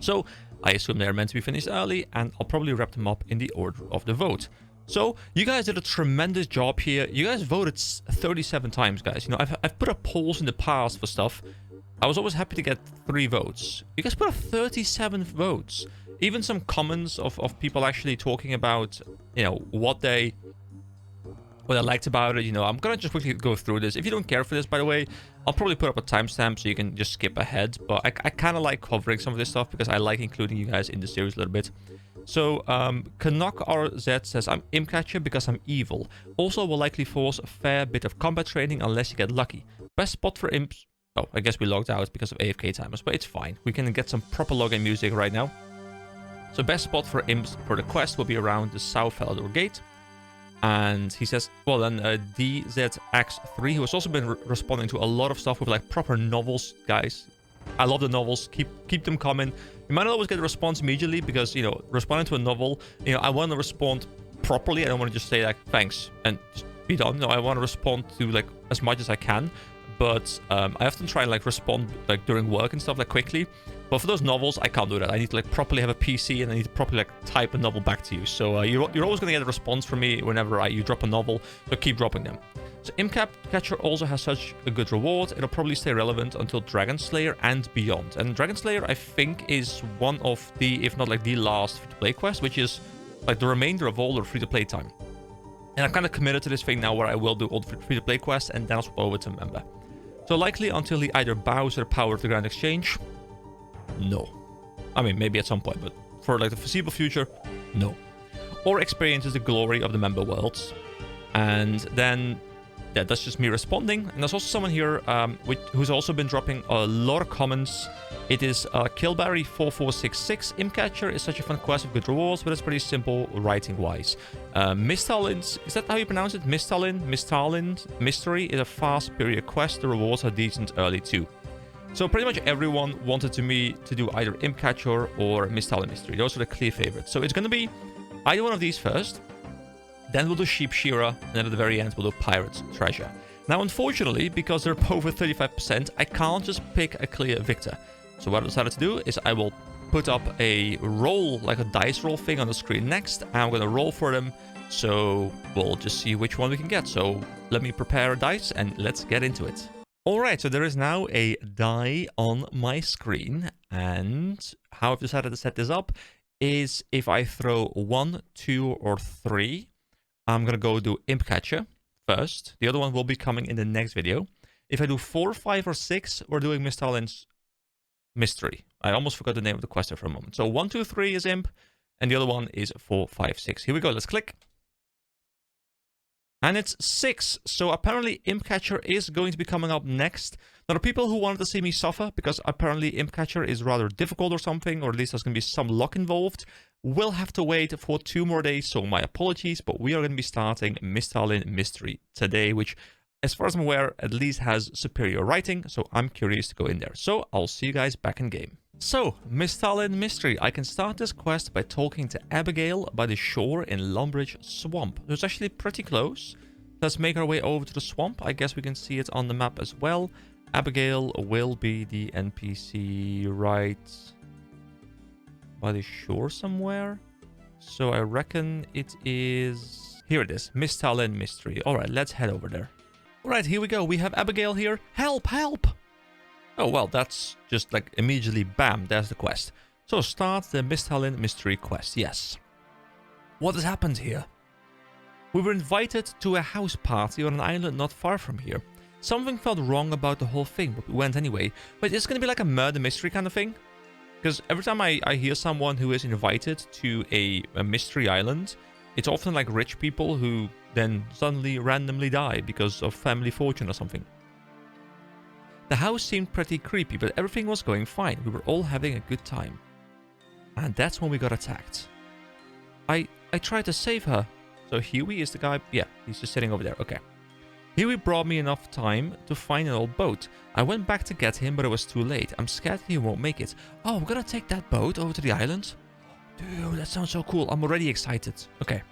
So I assume they're meant to be finished early, and I'll probably wrap them up in the order of the vote. So you guys did a tremendous job here. You guys voted 37 times, guys. You know, I've put up polls in the past for stuff. I was always happy to get 3 votes. You guys put up 37 votes. Even some comments of people actually talking about, you know, what I liked about it. You know, I'm gonna just quickly go through this. If you don't care for this, by the way, I'll probably put up a timestamp so you can just skip ahead. But I kind of like covering some of this stuff because I like including you guys in the series a little bit. So, Canuck RZ says, I'm Imcatcher because I'm evil. Also will likely force a fair bit of combat training unless you get lucky. Best spot for imps... Oh, I guess we logged out because of AFK timers, but it's fine. We can get some proper login music right now. So best spot for imps for the quest will be around the South Felidor Gate. And he says, well then, DZX3, who has also been responding to a lot of stuff with like proper novels, guys. I love the novels. Keep them coming. You might not always get a response immediately because, you know, responding to a novel, you know, I want to respond properly. I don't want to just say like, thanks, and just be done. No, I want to respond to like as much as I can. But I often try and like respond like during work and stuff like quickly. But for those novels, I can't do that. I need to like properly have a PC and I need to properly like type a novel back to you. So you're always going to get a response from me whenever you drop a novel. So keep dropping them. So Imcatcher also has such a good reward. It'll probably stay relevant until Dragon Slayer and beyond. And Dragon Slayer, I think, is one of the, if not like the last free-to-play quest, which is like the remainder of all the free-to-play time. And I'm kind of committed to this thing now where I will do all the free-to-play quests and then I'll swap over to member. So likely until he either bows or power to Grand Exchange, no. I mean, maybe at some point, but for like the foreseeable future, no. Or experiences the glory of the member worlds. And then, yeah, that's just me responding. And there's also someone here who's also been dropping a lot of comments. It is Killberry4466. Imcatcher is such a fun quest with good rewards, but it's pretty simple writing-wise. Mistalin, is that how you pronounce it? Mistalin Mystery is a fast, superior quest. The rewards are decent early too. So pretty much everyone wanted me to do either Imcatcher or Mistalin Mystery. Those are the clear favorites. So it's going to be either one of these first. Then we'll do Sheep Shearer, and then at the very end we'll do Pirate's Treasure. Now, unfortunately, because they're both at 35%, I can't just pick a clear victor. So what I decided to do is I will put up a roll, like a dice roll thing on the screen next, and I'm going to roll for them, so we'll just see which one we can get. So let me prepare a dice, and let's get into it. Alright, so there is now a die on my screen, and how I've decided to set this up is if I throw 1, 2, or 3, I'm going to go do Imcatcher first. The other one will be coming in the next video. If I do 4, 5, or 6, we're doing Mistalin's Mystery. I almost forgot the name of the quest there for a moment. So 1, 2, 3 is Imp, and the other one is 4, 5, 6. Here we go, let's click. And it's 6, so apparently Imcatcher is going to be coming up next. Now, there are people who wanted to see me suffer, because apparently Imcatcher is rather difficult or something, or at least there's going to be some luck involved. We'll have to wait for 2 more days, so my apologies, but we are going to be starting Mistalin Mystery today, which, as far as I'm aware, at least has superior writing, so I'm curious to go in there. So I'll see you guys back in game. So, Mistalin Mystery. I can start this quest by talking to Abigail by the shore in Lumbridge Swamp. It's actually pretty close. Let's make our way over to the swamp. I guess we can see it on the map as well. Abigail will be the NPC right by the shore somewhere. So I reckon it is... Here it is. Mistalin Mystery. Alright, let's head over there. Alright, here we go. We have Abigail here. Help, help! Oh, well, that's just like immediately, bam, there's the quest. So start the Mistalin Mystery quest, yes. What has happened here? We were invited to a house party on an island not far from here. Something felt wrong about the whole thing, but we went anyway. Wait, is it going to be like a murder mystery kind of thing? Because every time I hear someone who is invited to a mystery island, it's often like rich people who then suddenly randomly die because of family fortune or something. The house seemed pretty creepy, but everything was going fine. We were all having a good time. And that's when we got attacked. I tried to save her. So Huey is the guy... Yeah, he's just sitting over there. Okay. Huey brought me enough time to find an old boat. I went back to get him, but it was too late. I'm scared he won't make it. Oh, we're gonna take that boat over to the island? Dude, that sounds so cool. I'm already excited. Okay.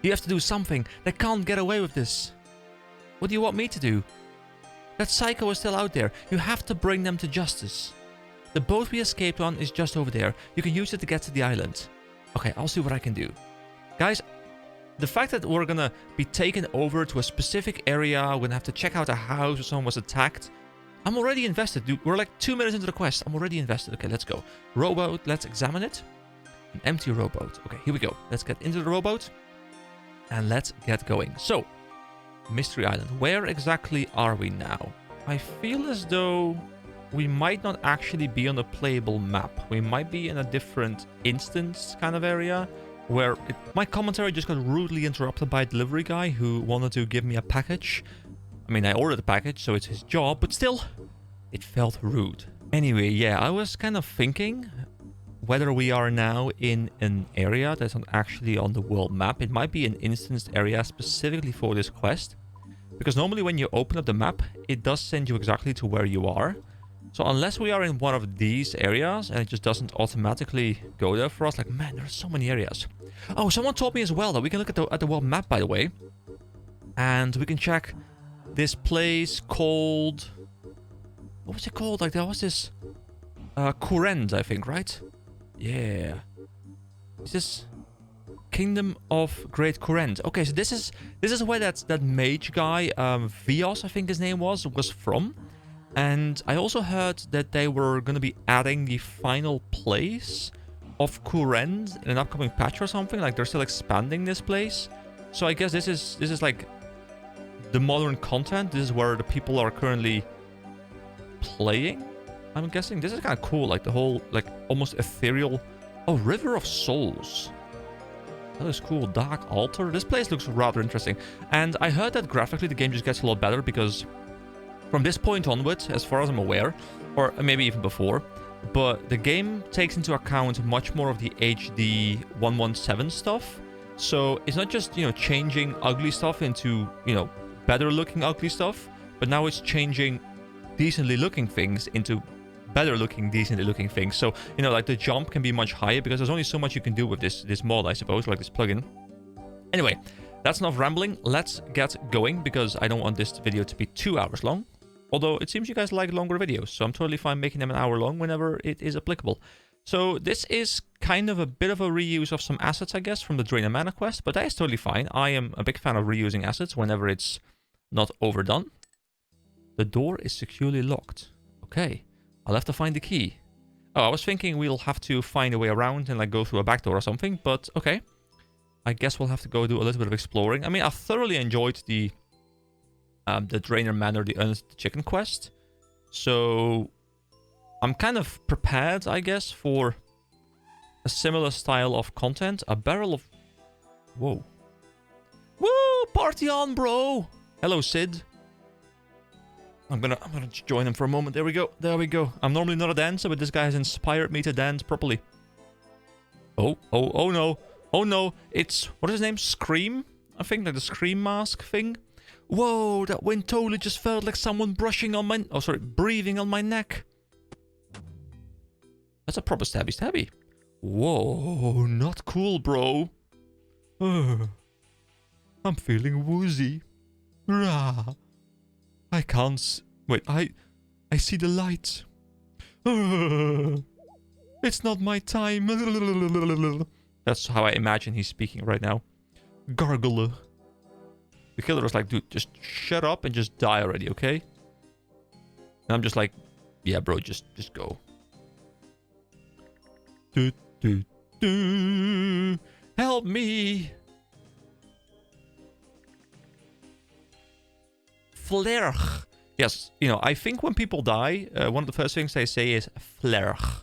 You have to do something. They can't get away with this. What do you want me to do? That psycho is still out there. You have to bring them to justice. The boat we escaped on is just over there. You can use it to get to the island. Okay, I'll see what I can do. Guys, the fact that we're gonna be taken over to a specific area, we're gonna have to check out a house where someone was attacked. I'm already invested, dude. We're like 2 minutes into the quest. I'm already invested. Okay, let's go. Rowboat, let's examine it. An empty rowboat. Okay, here we go. Let's get into the rowboat. And let's get going. So, Mystery Island. Where exactly are we now? I feel as though we might not actually be on a playable map. We might be in a different instance kind of area. Where my commentary just got rudely interrupted by a delivery guy who wanted to give me a package. I mean, I ordered the package, so it's his job, but still, it felt rude. Anyway, yeah, I was kind of thinking whether we are now in an area that's not actually on the world map. It might be an instanced area specifically for this quest. Because normally when you open up the map, it does send you exactly to where you are. So unless we are in one of these areas and it just doesn't automatically go there for us, like, man, there's so many areas. Oh, someone told me as well that we can look at the world map, by the way. And we can check this place called... What was it called? Like, there was this... Kurend, I think, right? Yeah. Is this... Kingdom of Great Kurend. Okay, so this is where that mage guy, Vios, I think his name was from. And I also heard that they were going to be adding the final place of Kurend in an upcoming patch or something. Like, they're still expanding this place. So I guess this is like the modern content. This is where the people are currently playing, I'm guessing. This is kind of cool, like the whole, like, almost ethereal... Oh, River of Souls. That is cool. Dark Altar. This place looks rather interesting. And I heard that graphically the game just gets a lot better because from this point onwards, as far as I'm aware, or maybe even before, but the game takes into account much more of the HD 117 stuff. So it's not just, you know, changing ugly stuff into, you know, better looking ugly stuff, but now it's changing decently looking things into better looking, decently looking things. So, you know, like the jump can be much higher because there's only so much you can do with this mod, I suppose, like this plugin. Anyway, that's enough rambling. Let's get going because I don't want this video to be 2 hours long. Although it seems you guys like longer videos, so I'm totally fine making them an hour long whenever it is applicable. So this is kind of a bit of a reuse of some assets, I guess, from the Drain of Mana quest, but that is totally fine. I am a big fan of reusing assets whenever it's not overdone. The door is securely locked. Okay, I'll have to find the key. Oh, I was thinking we'll have to find a way around and like go through a back door or something, but okay. I guess we'll have to go do a little bit of exploring. I mean, I thoroughly enjoyed the Drainer Manor, the Earnest Chicken quest. So I'm kind of prepared, I guess, for a similar style of content. A barrel of... Whoa. Woo! Party on, bro! Hello, Sid. I'm gonna join him for a moment. There we go. There we go. I'm normally not a dancer, but this guy has inspired me to dance properly. Oh no. Oh no. It's... What is his name? Scream? I think, like the Scream mask thing. Whoa, that wind totally just felt like someone brushing on my... Oh, sorry, breathing on my neck. That's a proper stabby. Whoa, not cool, bro. I'm feeling woozy. Rah. I can't... Wait, I see the light. It's not my time. That's how I imagine he's speaking right now. Gargle. The killer was like, dude, just shut up and just die already, okay? And I'm just like, yeah, bro, just go. Help me! Flerch. Yes, you know, I think when people die, one of the first things they say is Flerch.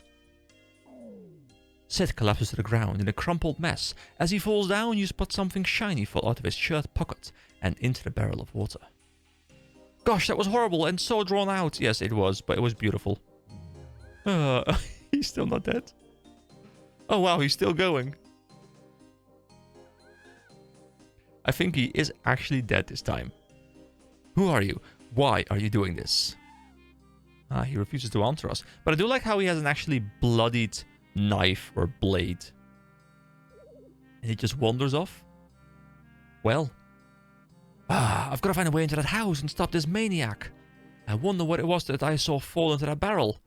Sid collapses to the ground in a crumpled mess. As he falls down, you spot something shiny fall out of his shirt pocket and into the barrel of water. Gosh, that was horrible and so drawn out. Yes, it was, but it was beautiful. He's still not dead. Oh wow, he's still going. I think he is actually dead this time. Who are you? Why are you doing this? He refuses to answer us. But I do like how he has an actually bloodied knife or blade. And he just wanders off. Well. I've got to find a way into that house and stop this maniac. I wonder what it was that I saw fall into that barrel.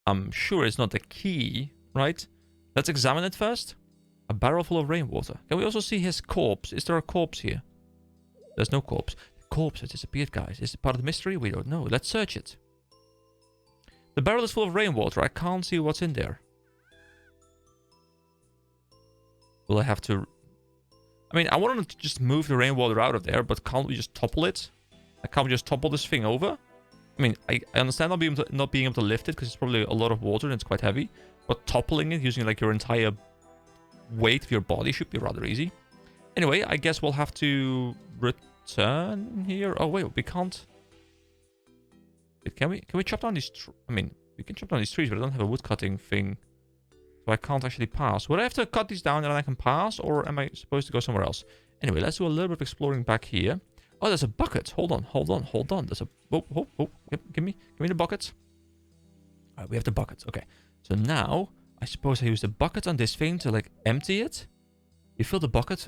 I'm sure it's not the key, right? Let's examine it first. A barrel full of rainwater. Can we also see his corpse? Is there a corpse here? There's no corpse. The corpse has disappeared, guys. Is it part of the mystery? We don't know. Let's search it. The barrel is full of rainwater. I can't see what's in there. Will I have to... I mean, I wanted to just move the rainwater out of there, but can't we just topple it? Can't we just topple this thing over? I mean, I understand not being able to lift it, because it's probably a lot of water and it's quite heavy. But toppling it using like your entire weight of your body should be rather easy. Anyway, I guess we'll have to return here. Oh, wait, we can't... Can we chop down these... I mean, we can chop down these trees, but I don't have a wood cutting thing. So I can't actually pass. Would I have to cut these down and then I can pass? Or am I supposed to go somewhere else? Anyway, let's do a little bit of exploring back here. Oh, there's a bucket. Hold on. There's a... Oh. Give me the bucket. Alright, we have the bucket. Okay. So now, I suppose I use the bucket on this thing to, like, empty it. You fill the bucket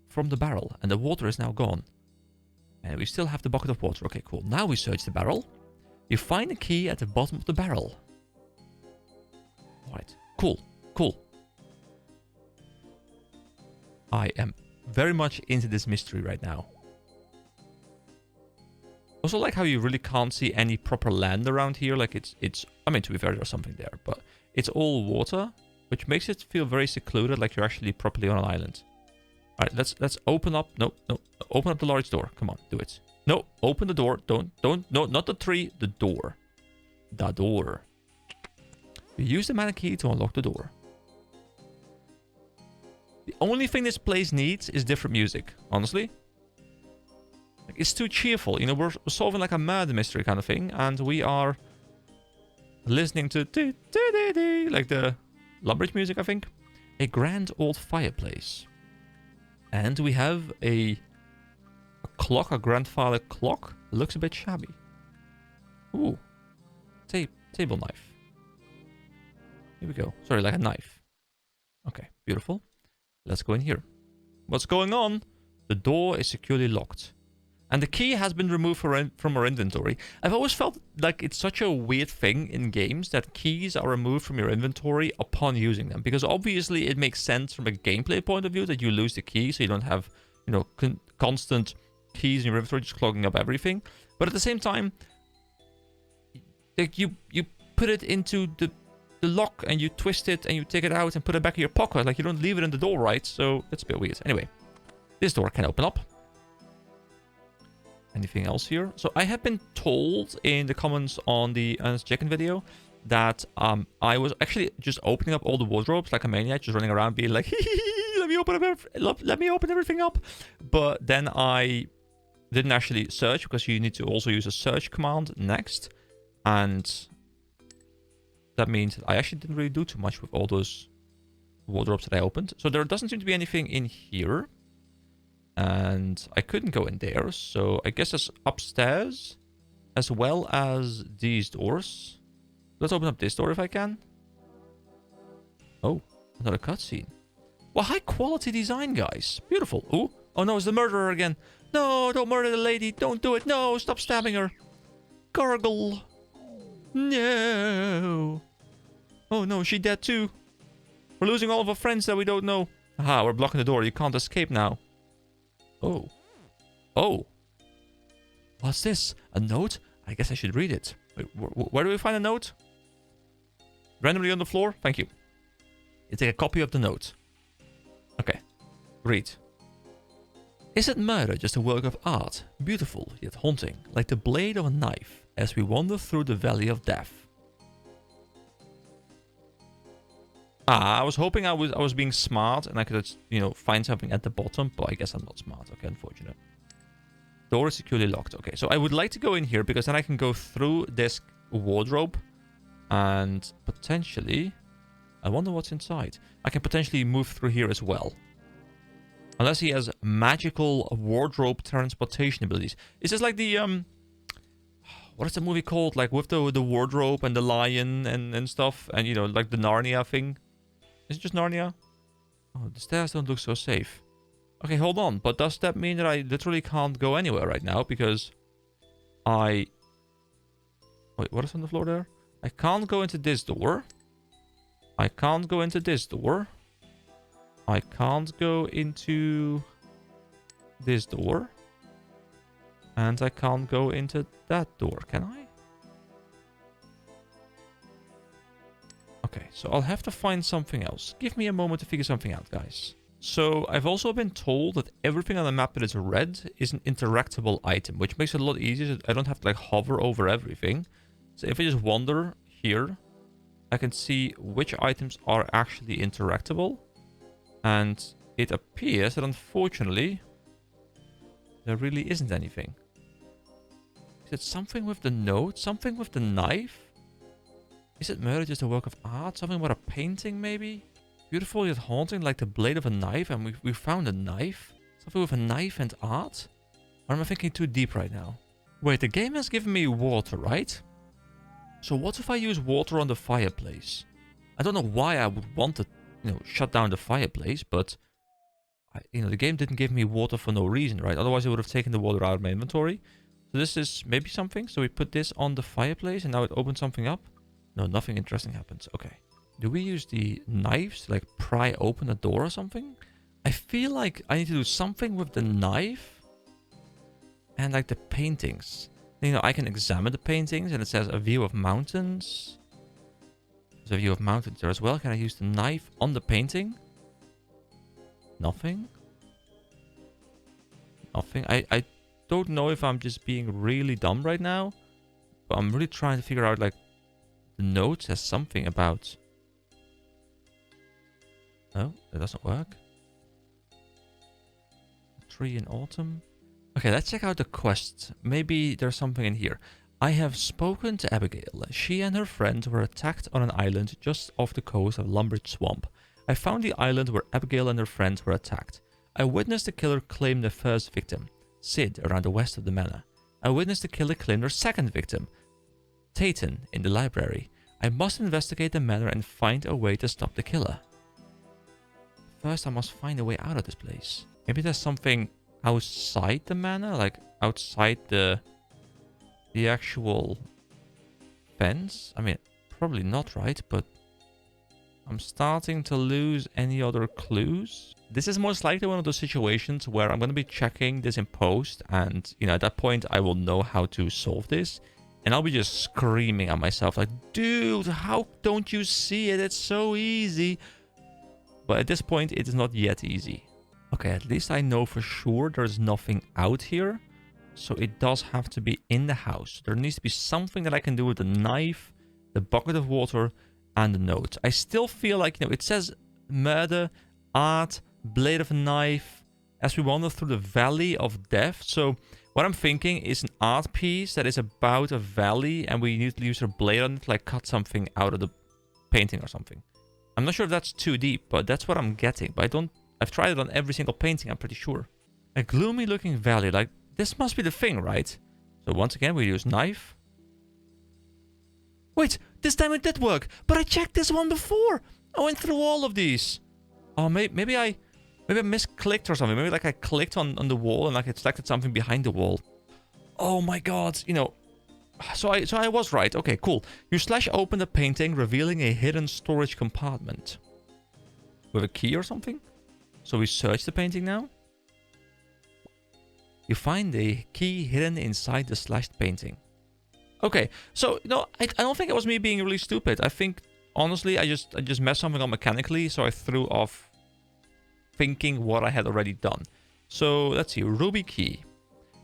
from the barrel, and the water is now gone. And we still have the bucket of water. Okay, cool. Now we search the barrel. You find the key at the bottom of the barrel. Alright. Cool. I am very much into this mystery right now. Also like how you really can't see any proper land around here. Like it's I mean, to be fair, there's something there, but it's all water, which makes it feel very secluded, like you're actually properly on an island. All right, let's open up. No, no, open up the large door. Come on, do it. No, open the door. Don't. No, not the tree. The door. The door. You use the mana key to unlock the door. The only thing this place needs is different music. Honestly, like, it's too cheerful. You know, we're solving like a murder mystery kind of thing, and we are listening to like the Lumbridge music, I think. A grand old fireplace. And we have a clock, a grandfather clock. Looks a bit shabby. Ooh. Table knife. Here we go. Sorry, like a knife. Okay, beautiful. Let's go in here. What's going on? The door is securely locked. And the key has been removed from our inventory. I've always felt like it's such a weird thing in games that keys are removed from your inventory upon using them. Because obviously it makes sense from a gameplay point of view that you lose the key so you don't have, you know, constant keys in your inventory just clogging up everything. But at the same time, like you put it into the lock and you twist it and you take it out and put it back in your pocket. Like you don't leave it in the door, right? So it's a bit weird. Anyway, this door can open up. Anything else here? So I have been told in the comments on the Honest Chicken video that I was actually just opening up all the wardrobes like a maniac, just running around being like, let me open everything up. But then I didn't actually search because you need to also use a search command next. And that means that I actually didn't really do too much with all those wardrobes that I opened. So there doesn't seem to be anything in here. And I couldn't go in there, so I guess it's upstairs, as well as these doors. Let's open up this door if I can. Oh, another cutscene. Well, high quality design, guys. Beautiful. Ooh. Oh no, it's the murderer again. No, don't murder the lady. Don't do it. No, stop stabbing her. Gargle. No. Oh no, she's dead too. We're losing all of our friends that we don't know. Aha, we're blocking the door. You can't escape now. Oh. Oh. What's this? A note? I guess I should read it. Wait, where do we find a note? Randomly on the floor? Thank you. You take a copy of the note. Okay. Read. Isn't murder just a work of art? Beautiful, yet haunting, like the blade of a knife, as we wander through the valley of death. I was hoping I was being smart and I could, you know, find something at the bottom, but I guess I'm not smart. Okay, unfortunate. Door is securely locked. Okay, so I would like to go in here because then I can go through this wardrobe and potentially, I wonder what's inside. I can potentially move through here as well. Unless he has magical wardrobe transportation abilities. Is this like the, what is the movie called? Like with the wardrobe and the lion and stuff and, you know, like the Narnia thing. Is it just Narnia? Oh, the stairs don't look so safe. Okay, hold on. But does that mean that I literally can't go anywhere right now? Because I... Wait, what is on the floor there? I can't go into this door. I can't go into this door. I can't go into this door. And I can't go into that door, can I? Okay, so I'll have to find something else. Give me a moment to figure something out, guys. So I've also been told that everything on the map that is red is an interactable item, which makes it a lot easier. I don't have to like hover over everything. So if I just wander here, I can see which items are actually interactable. And it appears that unfortunately, there really isn't anything. Is it something with the note? Something with the knife? Is it murder just a work of art? Something about a painting, maybe? Beautiful yet haunting, like the blade of a knife, and we found a knife? Something with a knife and art? Or am I thinking too deep right now? Wait, the game has given me water, right? So what if I use water on the fireplace? I don't know why I would want to, you know, shut down the fireplace, but... you know, the game didn't give me water for no reason, right? Otherwise I would have taken the water out of my inventory. So this is maybe something. So we put this on the fireplace and now it opens something up. No, nothing interesting happens. Okay. Do we use the knives to like pry open a door or something? I feel like I need to do something with the knife and like the paintings. You know, I can examine the paintings and it says a view of mountains. There's a view of mountains there as well. Can I use the knife on the painting? Nothing. Nothing. I don't know if I'm just being really dumb right now, but I'm really trying to figure out, like, the note has something about... No, that doesn't work. A tree in autumn. Okay, let's check out the quest. Maybe there's something in here. I have spoken to Abigail. She and her friend were attacked on an island just off the coast of Lumbridge Swamp. I found the island where Abigail and her friends were attacked. I witnessed the killer claim the first victim, Sid, around the west of the manor. I witnessed the killer claim their second victim, Tayton, in the library. I must investigate the manor and find a way to stop the killer. First, I must find a way out of this place. Maybe there's something outside the manor, like outside the actual fence. I mean, probably not, right? But I'm starting to lose any other clues. This is most likely one of those situations where I'm going to be checking this in post, and, you know, at that point I will know how to solve this, and I'll be just screaming at myself like, dude, how don't you see it? It's so easy. But at this point, it is not yet easy. Okay, at least I know for sure there's nothing out here. So it does have to be in the house. There needs to be something that I can do with the knife, the bucket of water, and the note. I still feel like, you know, it says murder, art, blade of a knife, as we wander through the valley of death. So what I'm thinking is an art piece that is about a valley, and we need to use our blade on it to, like, cut something out of the painting or something. I'm not sure if that's too deep, but that's what I'm getting. But I've tried it on every single painting, I'm pretty sure. A gloomy looking valley, like, this must be the thing, right? So once again, we use knife. Wait, this time it did work, but I checked this one before. I went through all of these. Oh, maybe I misclicked or something. Maybe, like, I clicked on the wall and, like, it selected something behind the wall. Oh my god, you know. So I was right. Okay, cool. You slash open the painting, revealing a hidden storage compartment. With a key or something? So we search the painting now. You find a key hidden inside the slashed painting. Okay, so, no, I don't think it was me being really stupid. I think, honestly, I just messed something up mechanically, so I threw off thinking what I had already done. So, let's see. Ruby key.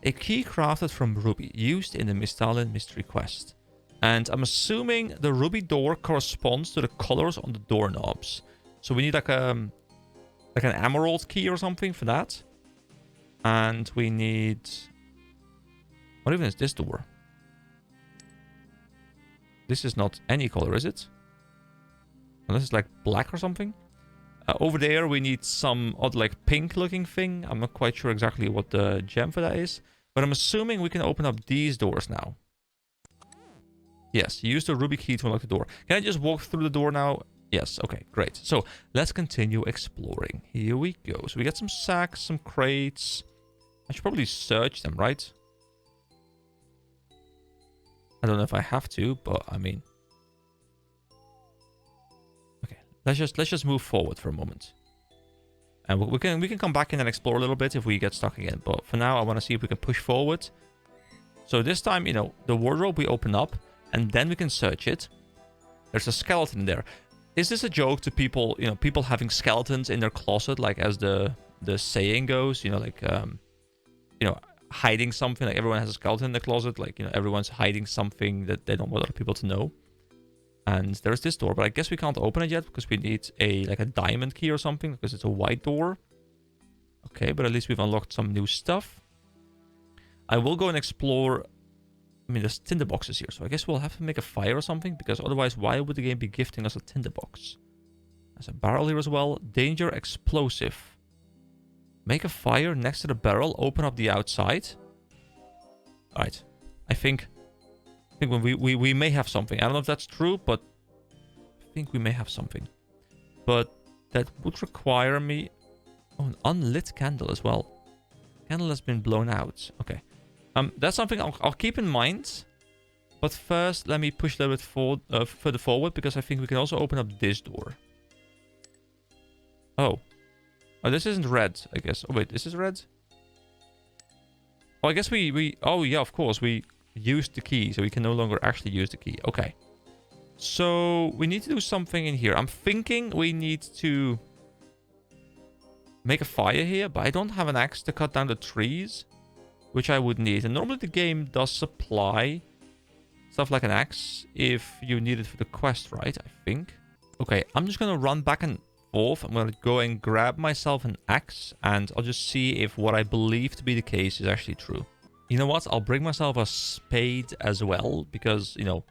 A key crafted from ruby, used in the Mistalin mystery quest. And I'm assuming the ruby door corresponds to the colors on the doorknobs. So we need like an emerald key or something for that. And we need... What even is this door? This is not any color, is it? Unless it's like black or something. Over there we need some odd, like, pink looking thing. I'm not quite sure exactly what the gem for that is. But I'm assuming we can open up these doors now. Yes, use the ruby key to unlock the door. Can I just walk through the door now? Yes, okay, great. So, let's continue exploring. Here we go. So we got some sacks, some crates. I should probably search them, right? I don't know if I have to, but I mean... Okay, let's just move forward for a moment. And we can come back in and explore a little bit if we get stuck again. But for now, I want to see if we can push forward. So this time, you know, the wardrobe we open up, and then we can search it. There's a skeleton there. Is this a joke to people, you know, people having skeletons in their closet, like as the saying goes, you know, like, you know, hiding something, like everyone has a skeleton in the closet, like, you know, everyone's hiding something that they don't want other people to know. And there's this door, but I guess we can't open it yet because we need like a diamond key or something because it's a white door. Okay, but at least we've unlocked some new stuff. I will go and explore. I mean, there's tinderboxes here, so I guess we'll have to make a fire or something because otherwise, why would the game be gifting us a tinderbox? There's a barrel here as well. Danger explosive. Make a fire next to the barrel. Open up the outside. All right, I think we may have something. I don't know if that's true, but I think we may have something. But that would require me... Oh, an unlit candle as well. Candle has been blown out. Okay. That's something I'll keep in mind. But first, let me push a little bit further forward, because I think we can also open up this door. Oh. Oh, this isn't red, I guess. Oh, wait, this is red? Oh, I guess we... Oh, yeah, of course. We used the key, so we can no longer actually use the key. Okay. So, we need to do something in here. I'm thinking we need to... make a fire here, but I don't have an axe to cut down the trees, which I would need. And normally the game does supply stuff like an axe if you need it for the quest, right? I think. Okay, I'm just gonna run back and forth. I'm gonna go and grab myself an axe, and I'll just see if what I believe to be the case is actually true. You know what? I'll bring myself a spade as well, because, you know,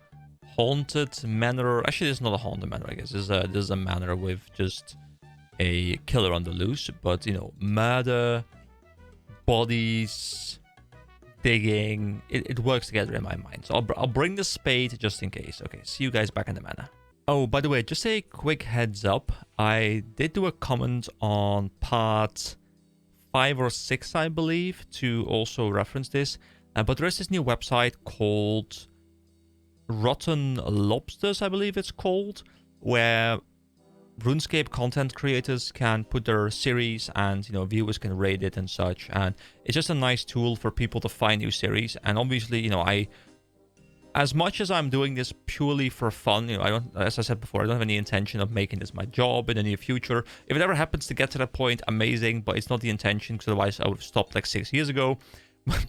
haunted manor. Actually, it's not a haunted manor, I guess. This is a manor with just a killer on the loose. But, you know, murder, bodies, digging, it works together in my mind. So I'll bring the spade just in case. Okay, see you guys back in the manor. Oh, by the way, just a quick heads up. I did do a comment on part 5 or 6, I believe, to also reference this. But there is this new website called Rotten Lobsters, I believe it's called, where RuneScape content creators can put their series and, you know, viewers can rate it and such. And it's just a nice tool for people to find new series. And obviously, you know, as much as I'm doing this purely for fun, you know, I don't, as I said before, I don't have any intention of making this my job in the near future. If it ever happens to get to that point, amazing, but it's not the intention, because otherwise I would have stopped like 6 years ago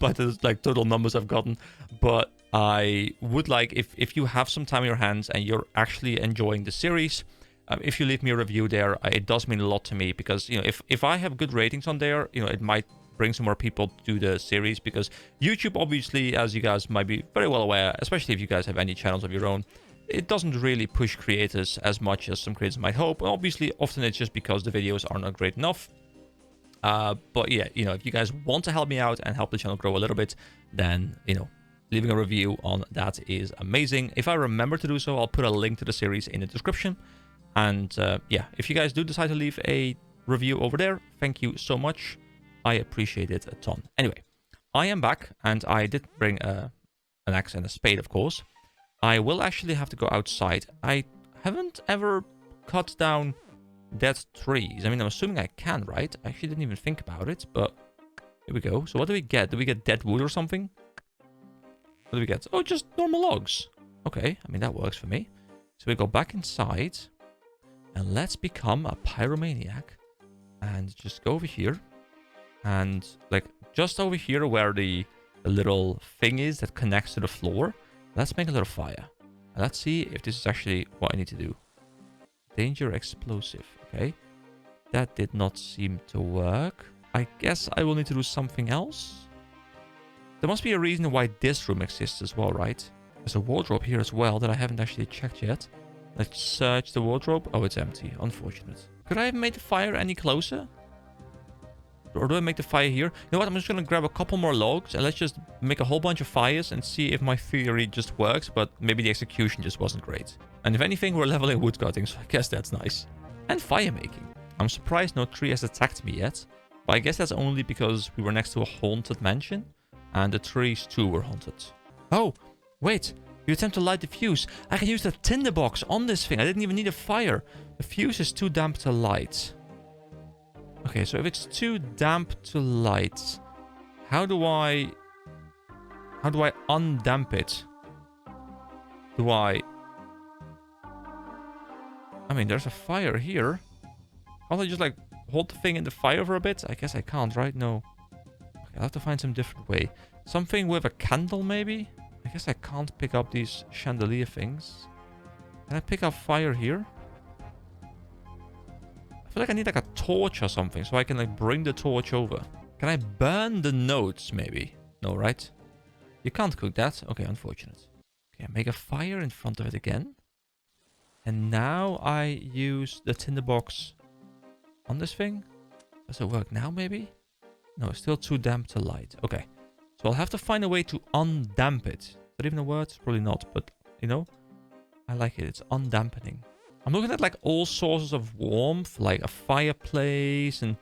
by the like total numbers I've gotten. But I would like, if you have some time in your hands and you're actually enjoying the series, if you leave me a review there, it does mean a lot to me, because, you know, if I have good ratings on there, you know, it might bring some more people to the series, because YouTube, obviously, as you guys might be very well aware, especially if you guys have any channels of your own, it doesn't really push creators as much as some creators might hope. And obviously, often it's just because the videos are not great enough. But yeah, you know, if you guys want to help me out and help the channel grow a little bit, then, you know, leaving a review on that is amazing. If I remember to do so, I'll put a link to the series in the description. And yeah, if you guys do decide to leave a review over there, thank you so much. I appreciate it a ton. Anyway, I am back, and I did bring an axe and a spade, of course. I will actually have to go outside. I haven't ever cut down dead trees. I mean, I'm assuming I can, right? I actually didn't even think about it, but here we go. So what do we get? Do we get dead wood or something? What do we get? Oh, just normal logs. Okay, I mean, that works for me. So we go back inside, and let's become a pyromaniac. And just go over here. And like just over here where the little thing is that connects to the floor, let's make a little fire. And let's see if this is actually what I need to do. Danger explosive. Okay. That did not seem to work. I guess I will need to do something else. There must be a reason why this room exists as well, right? There's a wardrobe here as well that I haven't actually checked yet. Let's search the wardrobe. Oh, it's empty. Unfortunate. Could I have made the fire any closer? Or do I make the fire here? You know what? I'm just going to grab a couple more logs and let's just make a whole bunch of fires and see if my theory just works, but maybe the execution just wasn't great. And if anything, we're leveling woodcutting, so I guess that's nice. And fire making. I'm surprised no tree has attacked me yet, but I guess that's only because we were next to a haunted mansion and the trees too were haunted. Oh, wait. You attempt to light the fuse. I can use the tinderbox on this thing. I didn't even need a fire. The fuse is too damp to light. Okay, so if it's too damp to light, how do I undamp it? I mean, there's a fire here. Can't I just like hold the thing in the fire for a bit? I guess I can't, right? No. Okay, I'll have to find some different way. Something with a candle, maybe? I guess I can't pick up these chandelier things. Can I pick up fire here? I feel like I need like a torch or something so I can like bring the torch over. Can I burn the notes maybe? No, right? You can't cook that. Okay, unfortunate. Okay, make a fire in front of it again. And now I use the tinderbox on this thing. Does it work now maybe? No, it's still too damp to light. Okay. So I'll have to find a way to undamp it. Is that even a word? Probably not, but you know, I like it. It's undampening. I'm looking at like all sources of warmth, like a fireplace and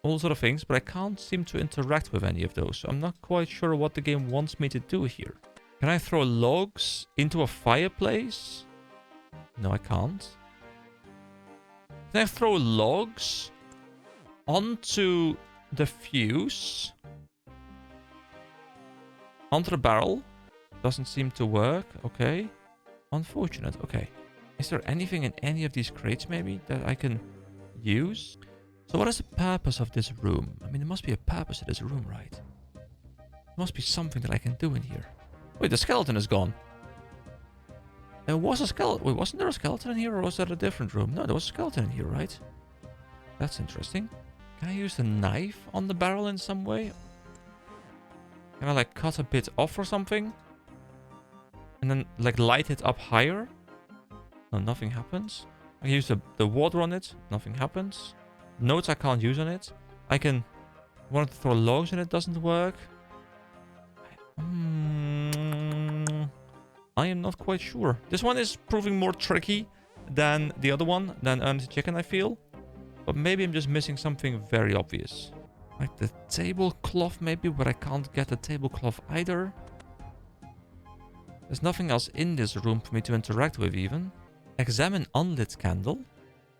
all sort of things, but I can't seem to interact with any of those. So I'm not quite sure what the game wants me to do here. Can I throw logs into a fireplace? No, I can't. Can I throw logs onto the fuse? Onto the barrel? Doesn't seem to work. Okay. Unfortunate. Okay. Is there anything in any of these crates maybe that I can use? So what is the purpose of this room? I mean, there must be a purpose to this room, right? There must be something that I can do in here. Wait, the skeleton is gone. There was a skeleton. Wait, wasn't there a skeleton in here, or was that a different room? No, there was a skeleton in here, right? That's interesting. Can I use the knife on the barrel in some way? Can I, like, cut a bit off or something? And then, like, light it up higher? No, nothing happens. I can use the water on it. Nothing happens. Notes I can't use on it. I can... want to throw logs and it doesn't work. I am not quite sure. This one is proving more tricky than the other one, than Ernest Chicken, I feel. But maybe I'm just missing something very obvious. Like the tablecloth maybe, but I can't get the tablecloth either. There's nothing else in this room for me to interact with even. Examine unlit candle.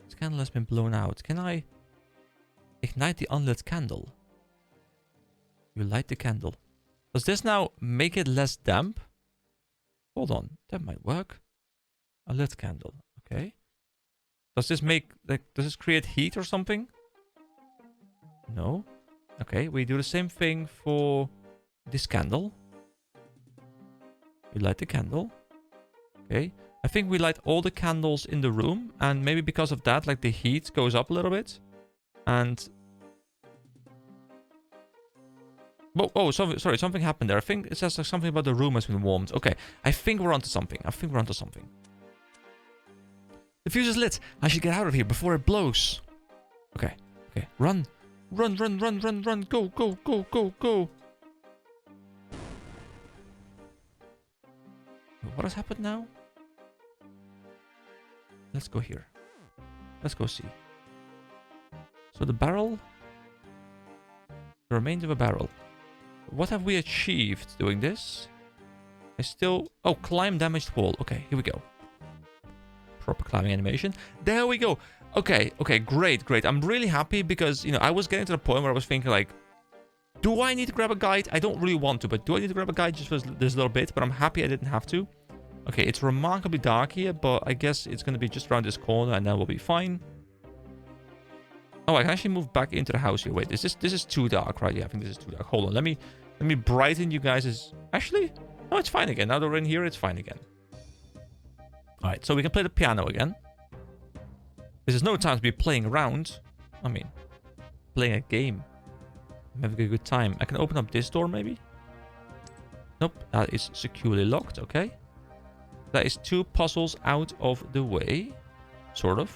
This candle has been blown out. Can I ignite the unlit candle? You light the candle. Does this now make it less damp? Hold on, that might work. A lit candle, okay. Does this make, like, does this create heat or something? No. Okay, we do the same thing for this candle. We light the candle. Okay. I think we light all the candles in the room, and maybe because of that, like, the heat goes up a little bit. And... oh, sorry, something happened there. I think it says like something about the room has been warmed. Okay, I think we're onto something. The fuse is lit. I should get out of here before it blows. Okay. Run. Run. Go. What has happened now? Let's go here. Let's go see. So the barrel. The remains of a barrel. What have we achieved doing this? I still... oh, climb damaged wall. Okay, here we go. Proper climbing animation. There we go. Okay, great. I'm really happy because, you know, I was getting to the point where I was thinking, like, do I need to grab a guide? I don't really want to, but do I need to grab a guide just for this little bit? But I'm happy I didn't have to. Okay, it's remarkably dark here, but I guess it's going to be just around this corner and then we'll be fine. Oh, I can actually move back into the house here. Wait, this is too dark, right? Yeah, I think this is too dark. Hold on, let me brighten you guys'... actually, no, it's fine again. Now that we're in here, it's fine again. Alright, so we can play the piano again. This is no time to be playing around. I mean, playing a game. I'm having a good time. I can open up this door, maybe? Nope, that is securely locked, okay. That is 2 puzzles out of the way. Sort of.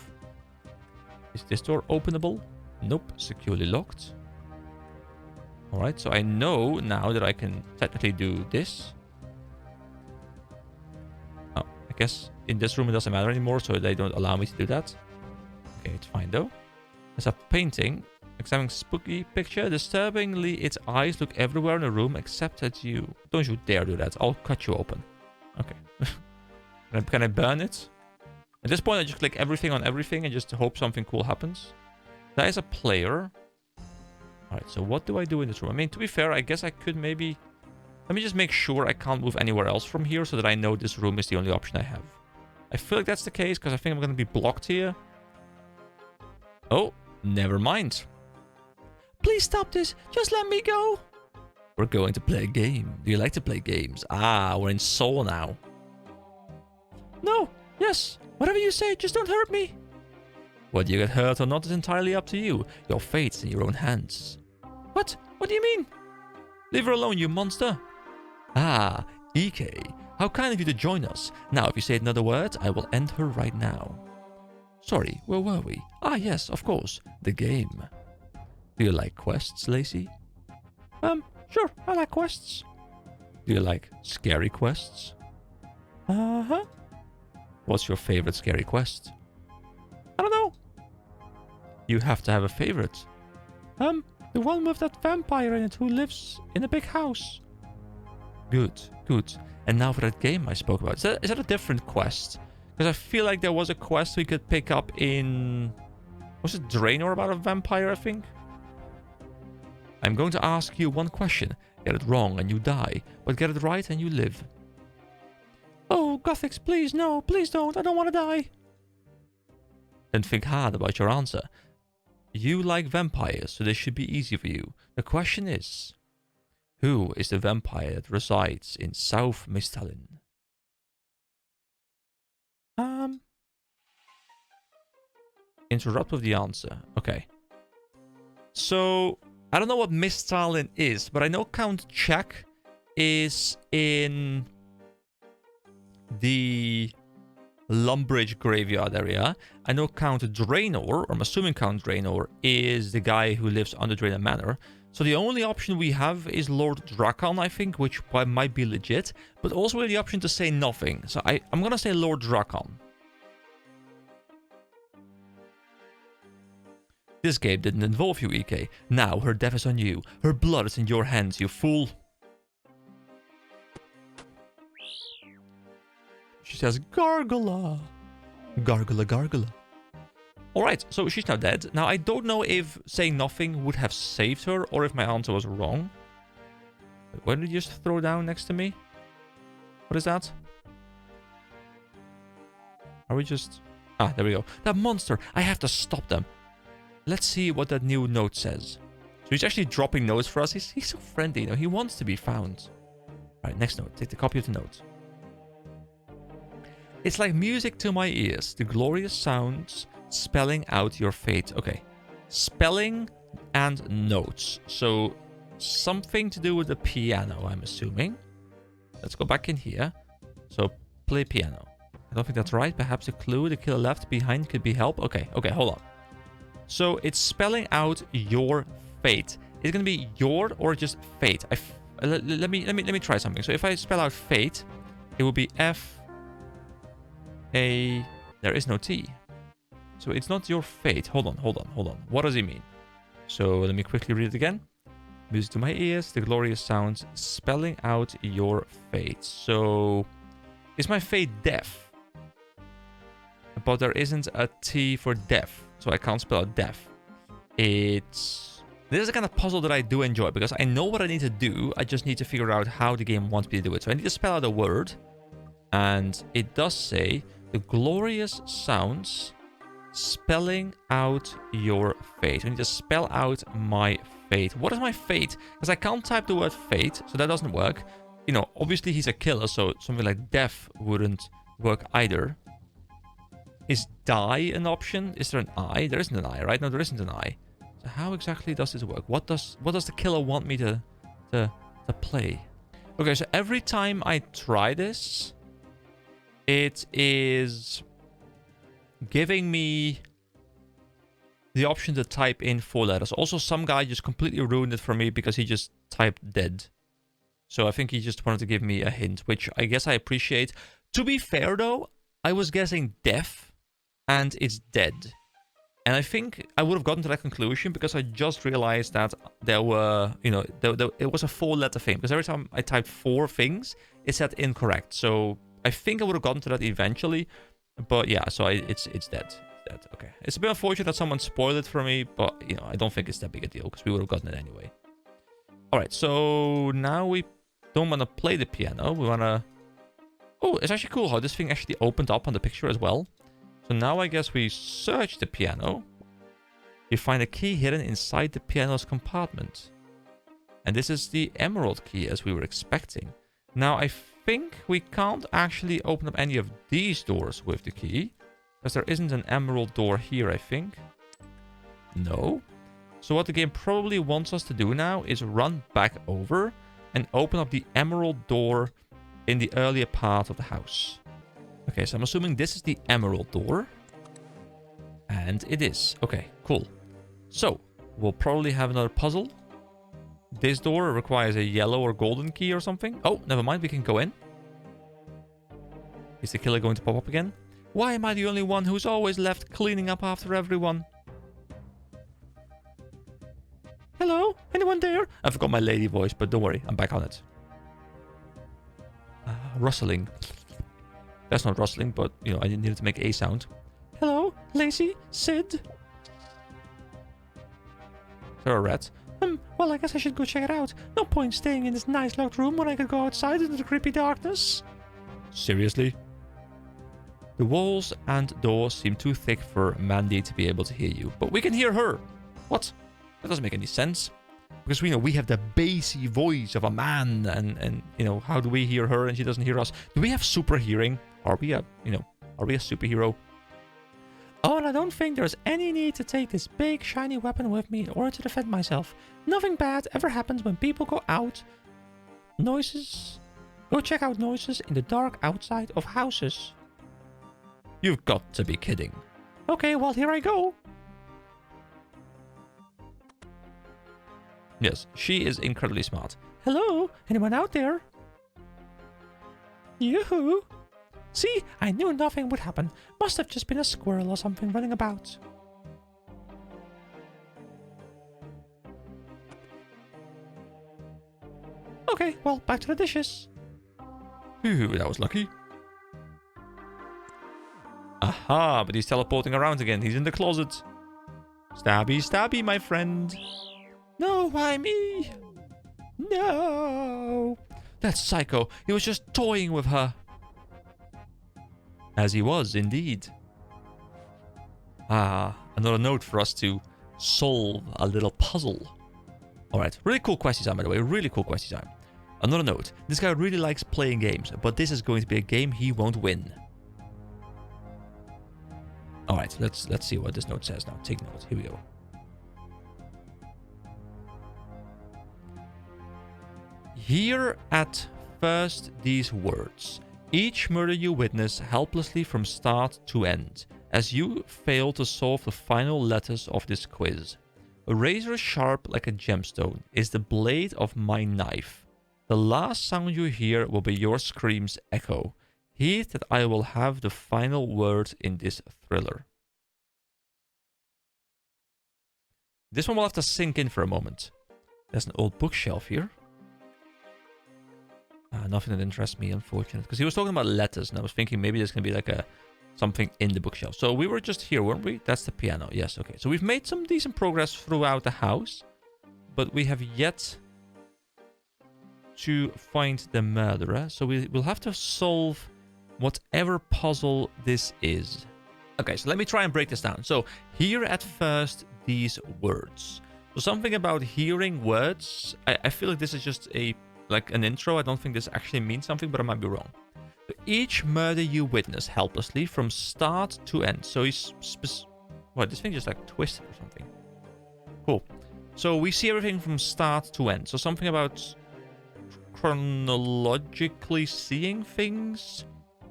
Is this door openable? Nope, securely locked. Alright, so I know now that I can technically do this. Oh, I guess in this room it doesn't matter anymore, so they don't allow me to do that. Okay, it's fine though. There's a painting. Examining spooky picture. Disturbingly, its eyes look everywhere in the room except at you. Don't you dare do that. I'll cut you open. Okay. Can I burn it? At this point, I just click everything on everything and just hope something cool happens. That is a player. Alright, so what do I do in this room? I mean, to be fair, I guess I could maybe... let me just make sure I can't move anywhere else from here so that I know this room is the only option I have. I feel like that's the case because I think I'm going to be blocked here. Oh, never mind. Please stop this. Just let me go. We're going to play a game. Do you like to play games? Ah, we're in Seoul now. No. Yes. Whatever you say, just don't hurt me. Whether you get hurt or not is entirely up to you. Your fate's in your own hands. What? What do you mean? Leave her alone, you monster. Ah, EK. How kind of you to join us. Now, if you say another word, I will end her right now. Sorry, where were we? Ah, yes, of course. The game. Do you like quests, Lacey? Sure, I like quests. Do you like scary quests? Uh-huh. What's your favorite scary quest? I don't know. You have to have a favorite. The one with that vampire in it who lives in a big house. Good. And now for that game I spoke about. Is that a different quest? Because I feel like there was a quest we could pick up in... was it Draenor about a vampire, I think? I'm going to ask you one question. Get it wrong and you die. But get it right and you live. Oh, Gothics, please, no. Please don't. I don't want to die. Then think hard about your answer. you like vampires, so this should be easy for you. The question is, who is the vampire that resides in South Mistalin? Interrupt with the answer. Okay. So, I don't know what Mistalin is, but I know Count Czech is in the Lumbridge graveyard area. I know Count Draenor, or I'm assuming Count Draenor, is the guy who lives under Draenor Manor. So the only option we have is Lord Drakon, I think, which might be legit, but also we have the option to say nothing. So I'm gonna say Lord Drakon. This game didn't involve you, EK. Now her death is on you. Her blood is in your hands, you fool. She says, Gargula. Gargula, Gargula. Alright, so she's now dead. Now, I don't know if saying nothing would have saved her, or if my answer was wrong. What did you just throw down next to me? What is that? Are we just... Ah, there we go. That monster! I have to stop them. Let's see what that new note says. So he's actually dropping notes for us. He's so friendly, you know. He wants to be found. Alright, next note. Take the copy of the note. It's like music to my ears. The glorious sounds spelling out your fate. Okay. Spelling and notes. So something to do with the piano, I'm assuming. Let's go back in here. So play piano. I don't think that's right. Perhaps a clue the killer left behind could be help. Okay, hold on. So it's spelling out your fate. Is it gonna be your or just fate? Let me try something. So if I spell out fate, it will be F-A. There is no T. So it's not your fate. Hold on. What does he mean? So let me quickly read it again. Music to my ears, the glorious sounds spelling out your fate. So is my fate death? But there isn't a T for death. So I can't spell out death. This is the kind of puzzle that I do enjoy because I know what I need to do. I just need to figure out how the game wants me to do it. So I need to spell out a word. And it does say the glorious sounds spelling out your fate. I need to spell out my fate. What is my fate? Because I can't type the word fate, so that doesn't work. You know, obviously he's a killer, so something like death wouldn't work either. Is die an option? Is there an I? There isn't an I, right? No, there isn't an I. So how exactly does this work? What does the killer want me to play? Okay, so every time I try this, it is giving me the option to type in 4 letters. Also, some guy just completely ruined it for me because he just typed dead. So I think he just wanted to give me a hint, which I guess I appreciate. To be fair, though, I was guessing death. And it's dead. And I think I would have gotten to that conclusion because I just realized that there were, you know, it was a 4-letter thing. Because every time I typed 4 things, it said incorrect. So I think I would have gotten to that eventually. But yeah, so it's dead. It's dead. Okay. It's a bit unfortunate that someone spoiled it for me. But, you know, I don't think it's that big a deal because we would have gotten it anyway. Alright, so now we don't want to play the piano. We want to... Oh, it's actually cool how this thing actually opened up on the picture as well. So now I guess we search the piano. You find a key hidden inside the piano's compartment. And this is the emerald key as we were expecting. Now I think we can't actually open up any of these doors with the key. Because there isn't an emerald door here, I think. No. So what the game probably wants us to do now is run back over and open up the emerald door in the earlier part of the house. Okay, so I'm assuming this is the emerald door. And it is. Okay, cool. So, we'll probably have another puzzle. This door requires a yellow or golden key or something. Oh, never mind, we can go in. Is the killer going to pop up again? Why am I the only one who's always left cleaning up after everyone? Hello? Anyone there? I forgot my lady voice, but don't worry, I'm back on it. Rustling. That's not rustling, but, you know, I needed to make a sound. Hello, Lacey, Sid. Is there a rat? Well, I guess I should go check it out. No point staying in this nice locked room when I could go outside into the creepy darkness. Seriously? The walls and doors seem too thick for Mandy to be able to hear you, but we can hear her. What? That doesn't make any sense. Because we have the bassy voice of a man, and how do we hear her and she doesn't hear us? Do we have super hearing? Are we a superhero? Oh, and I don't think there's any need to take this big shiny weapon with me in order to defend myself. Nothing bad ever happens when people go out. Go check out noises in the dark outside of houses. You've got to be kidding. Okay, well, here I go. Yes, she is incredibly smart. Hello? Anyone out there? Yoo-hoo! See, I knew nothing would happen. Must have just been a squirrel or something running about. Okay, well, back to the dishes. Ooh, that was lucky. Aha, but he's teleporting around again. He's in the closet. Stabby, stabby, my friend. No, why me? No. That psycho. He was just toying with her. As he was, indeed. Ah, another note for us to solve a little puzzle. Alright, really cool quest design, by the way. Really cool quest design. Another note. This guy really likes playing games, but this is going to be a game he won't win. Alright, let's see what this note says now. Take note. Here we go. Hear at first these words. Each murder you witness helplessly from start to end, as you fail to solve the final letters of this quiz. A razor sharp like a gemstone is the blade of my knife. The last sound you hear will be your scream's echo. Heed that I will have the final word in this thriller. This one will have to sink in for a moment. There's an old bookshelf here. Nothing that interests me, unfortunately. Because he was talking about letters, and I was thinking maybe there's going to be like something in the bookshelf. So we were just here, weren't we? That's the piano. Yes, okay. So we've made some decent progress throughout the house. But we have yet to find the murderer. So we'll have to solve whatever puzzle this is. Okay, so let me try and break this down. So hear at first these words. So something about hearing words. I feel like this is just like an intro. I don't think this actually means something, but I might be wrong. So each murder you witness helplessly from start to end. So he's what, this thing just like twisted or something. Cool. So we see everything from start to end. So something about chronologically seeing things?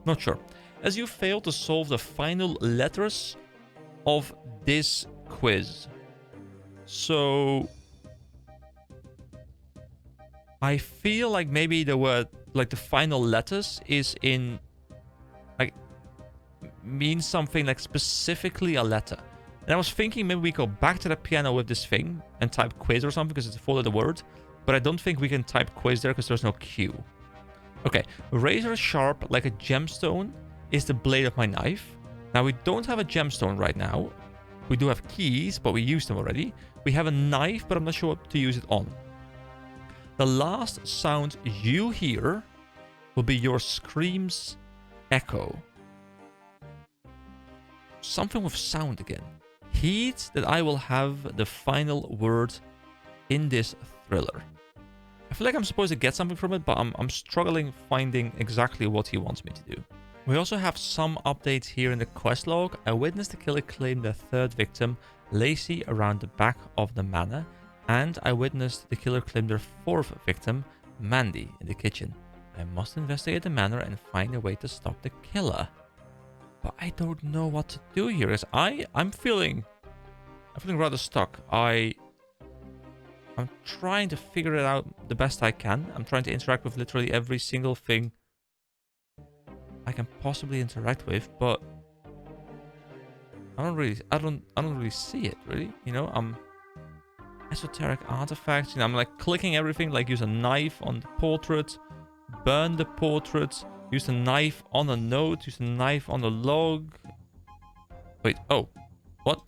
Not sure. As you fail to solve the final letters of this quiz. So I feel like maybe the word, like the final letters is in, like, means something like specifically a letter. And I was thinking maybe we go back to the piano with this thing and type quiz or something because it's a four-letter word. But I don't think we can type quiz there because there's no Q. Okay, razor sharp like a gemstone is the blade of my knife. Now we don't have a gemstone right now. We do have keys, but we used them already. We have a knife, but I'm not sure what to use it on. The last sound you hear will be your scream's echo. Something with sound again. Heed that I will have the final word in this thriller. I feel like I'm supposed to get something from it, but I'm struggling finding exactly what he wants me to do. We also have some updates here in the quest log. I witnessed the killer claim the third victim, Lacey, around the back of the manor. And I witnessed the killer claim their fourth victim, Mandy, in the kitchen. I must investigate the manor and find a way to stop the killer. But I don't know what to do here, because I'm feeling rather stuck. I'm trying to figure it out the best I can. I'm trying to interact with literally every single thing I can possibly interact with, but I don't really see it, really. You know, esoteric artifacts. You know, I'm like clicking everything, like use a knife on the portrait, burn the portrait, use a knife on a note, use a knife on a log. Wait, oh, what?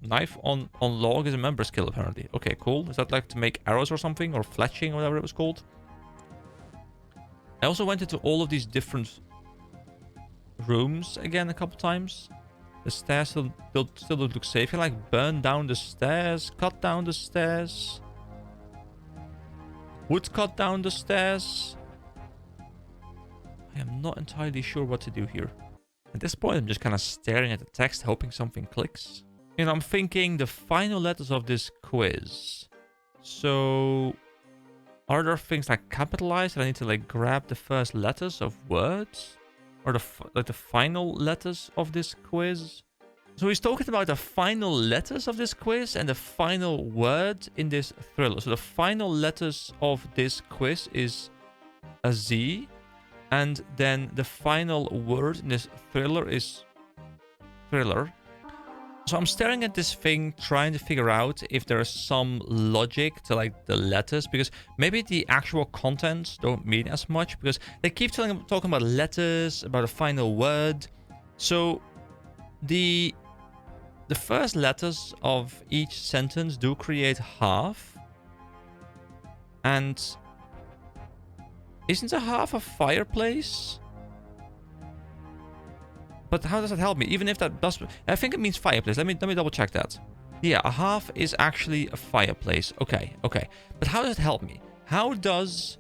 Knife on log is a member skill, apparently. Okay, cool. Is that like to make arrows or something? Or fletching, or whatever it was called? I also went into all of these different rooms again a couple times. The stairs still don't look safe. Can I, like, burn down the stairs? Cut down the stairs? Would cut down the stairs? I am not entirely sure what to do here. At this point, I'm just kind of staring at the text, hoping something clicks. You know, I'm thinking the final letters of this quiz. So, are there things like capitalized that I need to, like, grab the first letters of words? Or the final letters of this quiz? So he's talking about the final letters of this quiz and the final word in this thriller. So the final letters of this quiz is a Z. And then the final word in this thriller is thriller. So I'm staring at this thing, trying to figure out if there's some logic to, like, the letters, because maybe the actual contents don't mean as much, because they keep talking about letters, about a final word. So the first letters of each sentence do create half. And isn't a half a fireplace? But how does that help me? Even if that does... I think it means fireplace. Let me double check that. Yeah, a half is actually a fireplace. Okay. But how does it help me? How does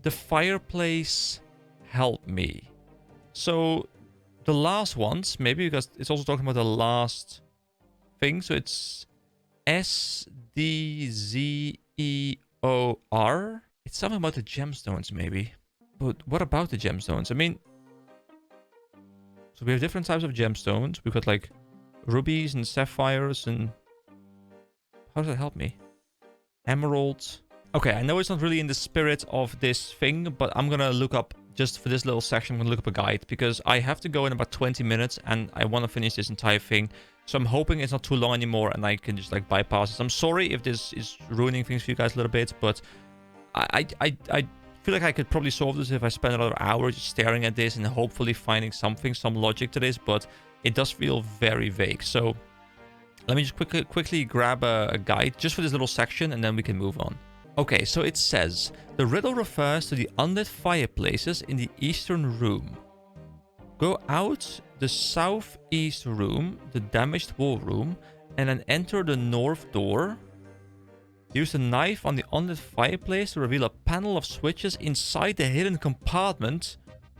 the fireplace help me? So, the last ones, maybe because it's also talking about the last thing. So, it's SDZEOR. It's something about the gemstones, maybe. But what about the gemstones? I mean... So we have different types of gemstones. We've got, like, rubies and sapphires and... How does that help me? Emeralds. Okay, I know it's not really in the spirit of this thing, but I'm gonna look up, just for this little section, I'm gonna look up a guide, because I have to go in about 20 minutes, and I want to finish this entire thing. So I'm hoping it's not too long anymore, and I can just, like, bypass this. I'm sorry if this is ruining things for you guys a little bit, but... I feel like I could probably solve this if I spend another hour just staring at this and hopefully finding something, some logic to this, but it does feel very vague. So let me just quickly grab a guide just for this little section, and then we can move on. Okay, so it says, the riddle refers to the unlit fireplaces in the eastern room. Go out the southeast room, the damaged wall room, and then enter the north door. Use the knife on the unlit fireplace to reveal a panel of switches inside the hidden compartment.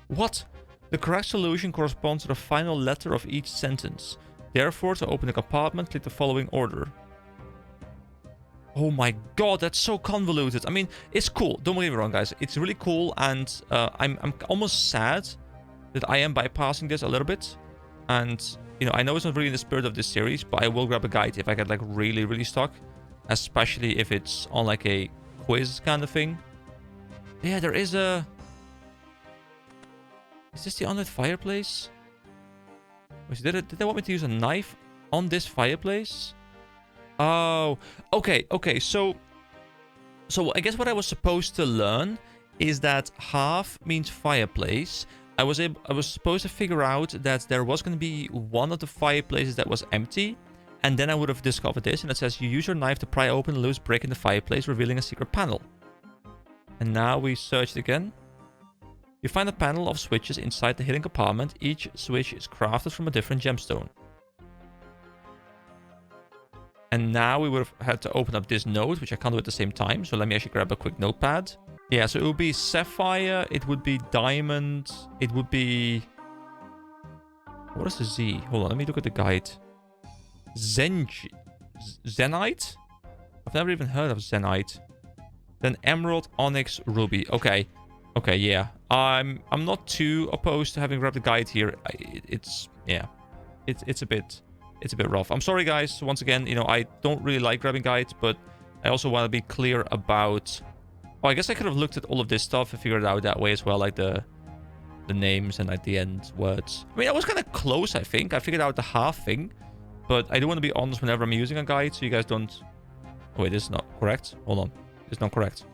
What? The correct solution corresponds to the final letter of each sentence. Therefore, to open the compartment, click the following order. Oh my god, that's so convoluted. I mean, it's cool. Don't get me wrong, guys. It's really cool, and I'm almost sad that I am bypassing this a little bit. And, you know, I know it's not really in the spirit of this series, but I will grab a guide if I get, like, really stuck. Especially if it's on, like, a quiz kind of thing. Yeah, there is a... Is this the unlit fireplace? Did they want me to use a knife on this fireplace? Oh, okay. So I guess what I was supposed to learn is that half means fireplace. I was supposed to figure out that there was going to be one of the fireplaces that was empty. And then I would have discovered this, and it says you use your knife to pry open a loose brick in the fireplace, revealing a secret panel. And now we search it again. You find a panel of switches inside the hidden compartment. Each switch is crafted from a different gemstone. And now we would have had to open up this node, which I can't do at the same time. So let me actually grab a quick notepad. Yeah, so it would be sapphire, it would be diamond, it would be... What is the Z? Hold on, let me look at the guide. Zenite? I've never even heard of Zenite. Then emerald, onyx, ruby. Okay, yeah. I'm not too opposed to having grabbed the guide here. It's a bit rough. I'm sorry, guys. Once again, you know, I don't really like grabbing guides, but I also want to be clear about... Oh, I guess I could have looked at all of this stuff and figured it out that way as well, like the names and at the end words. I mean, I was kind of close, I think. I figured out the half thing. But I do want to be honest whenever I'm using a guide, so you guys don't... Oh, wait, this is not correct. Hold on. It's not correct.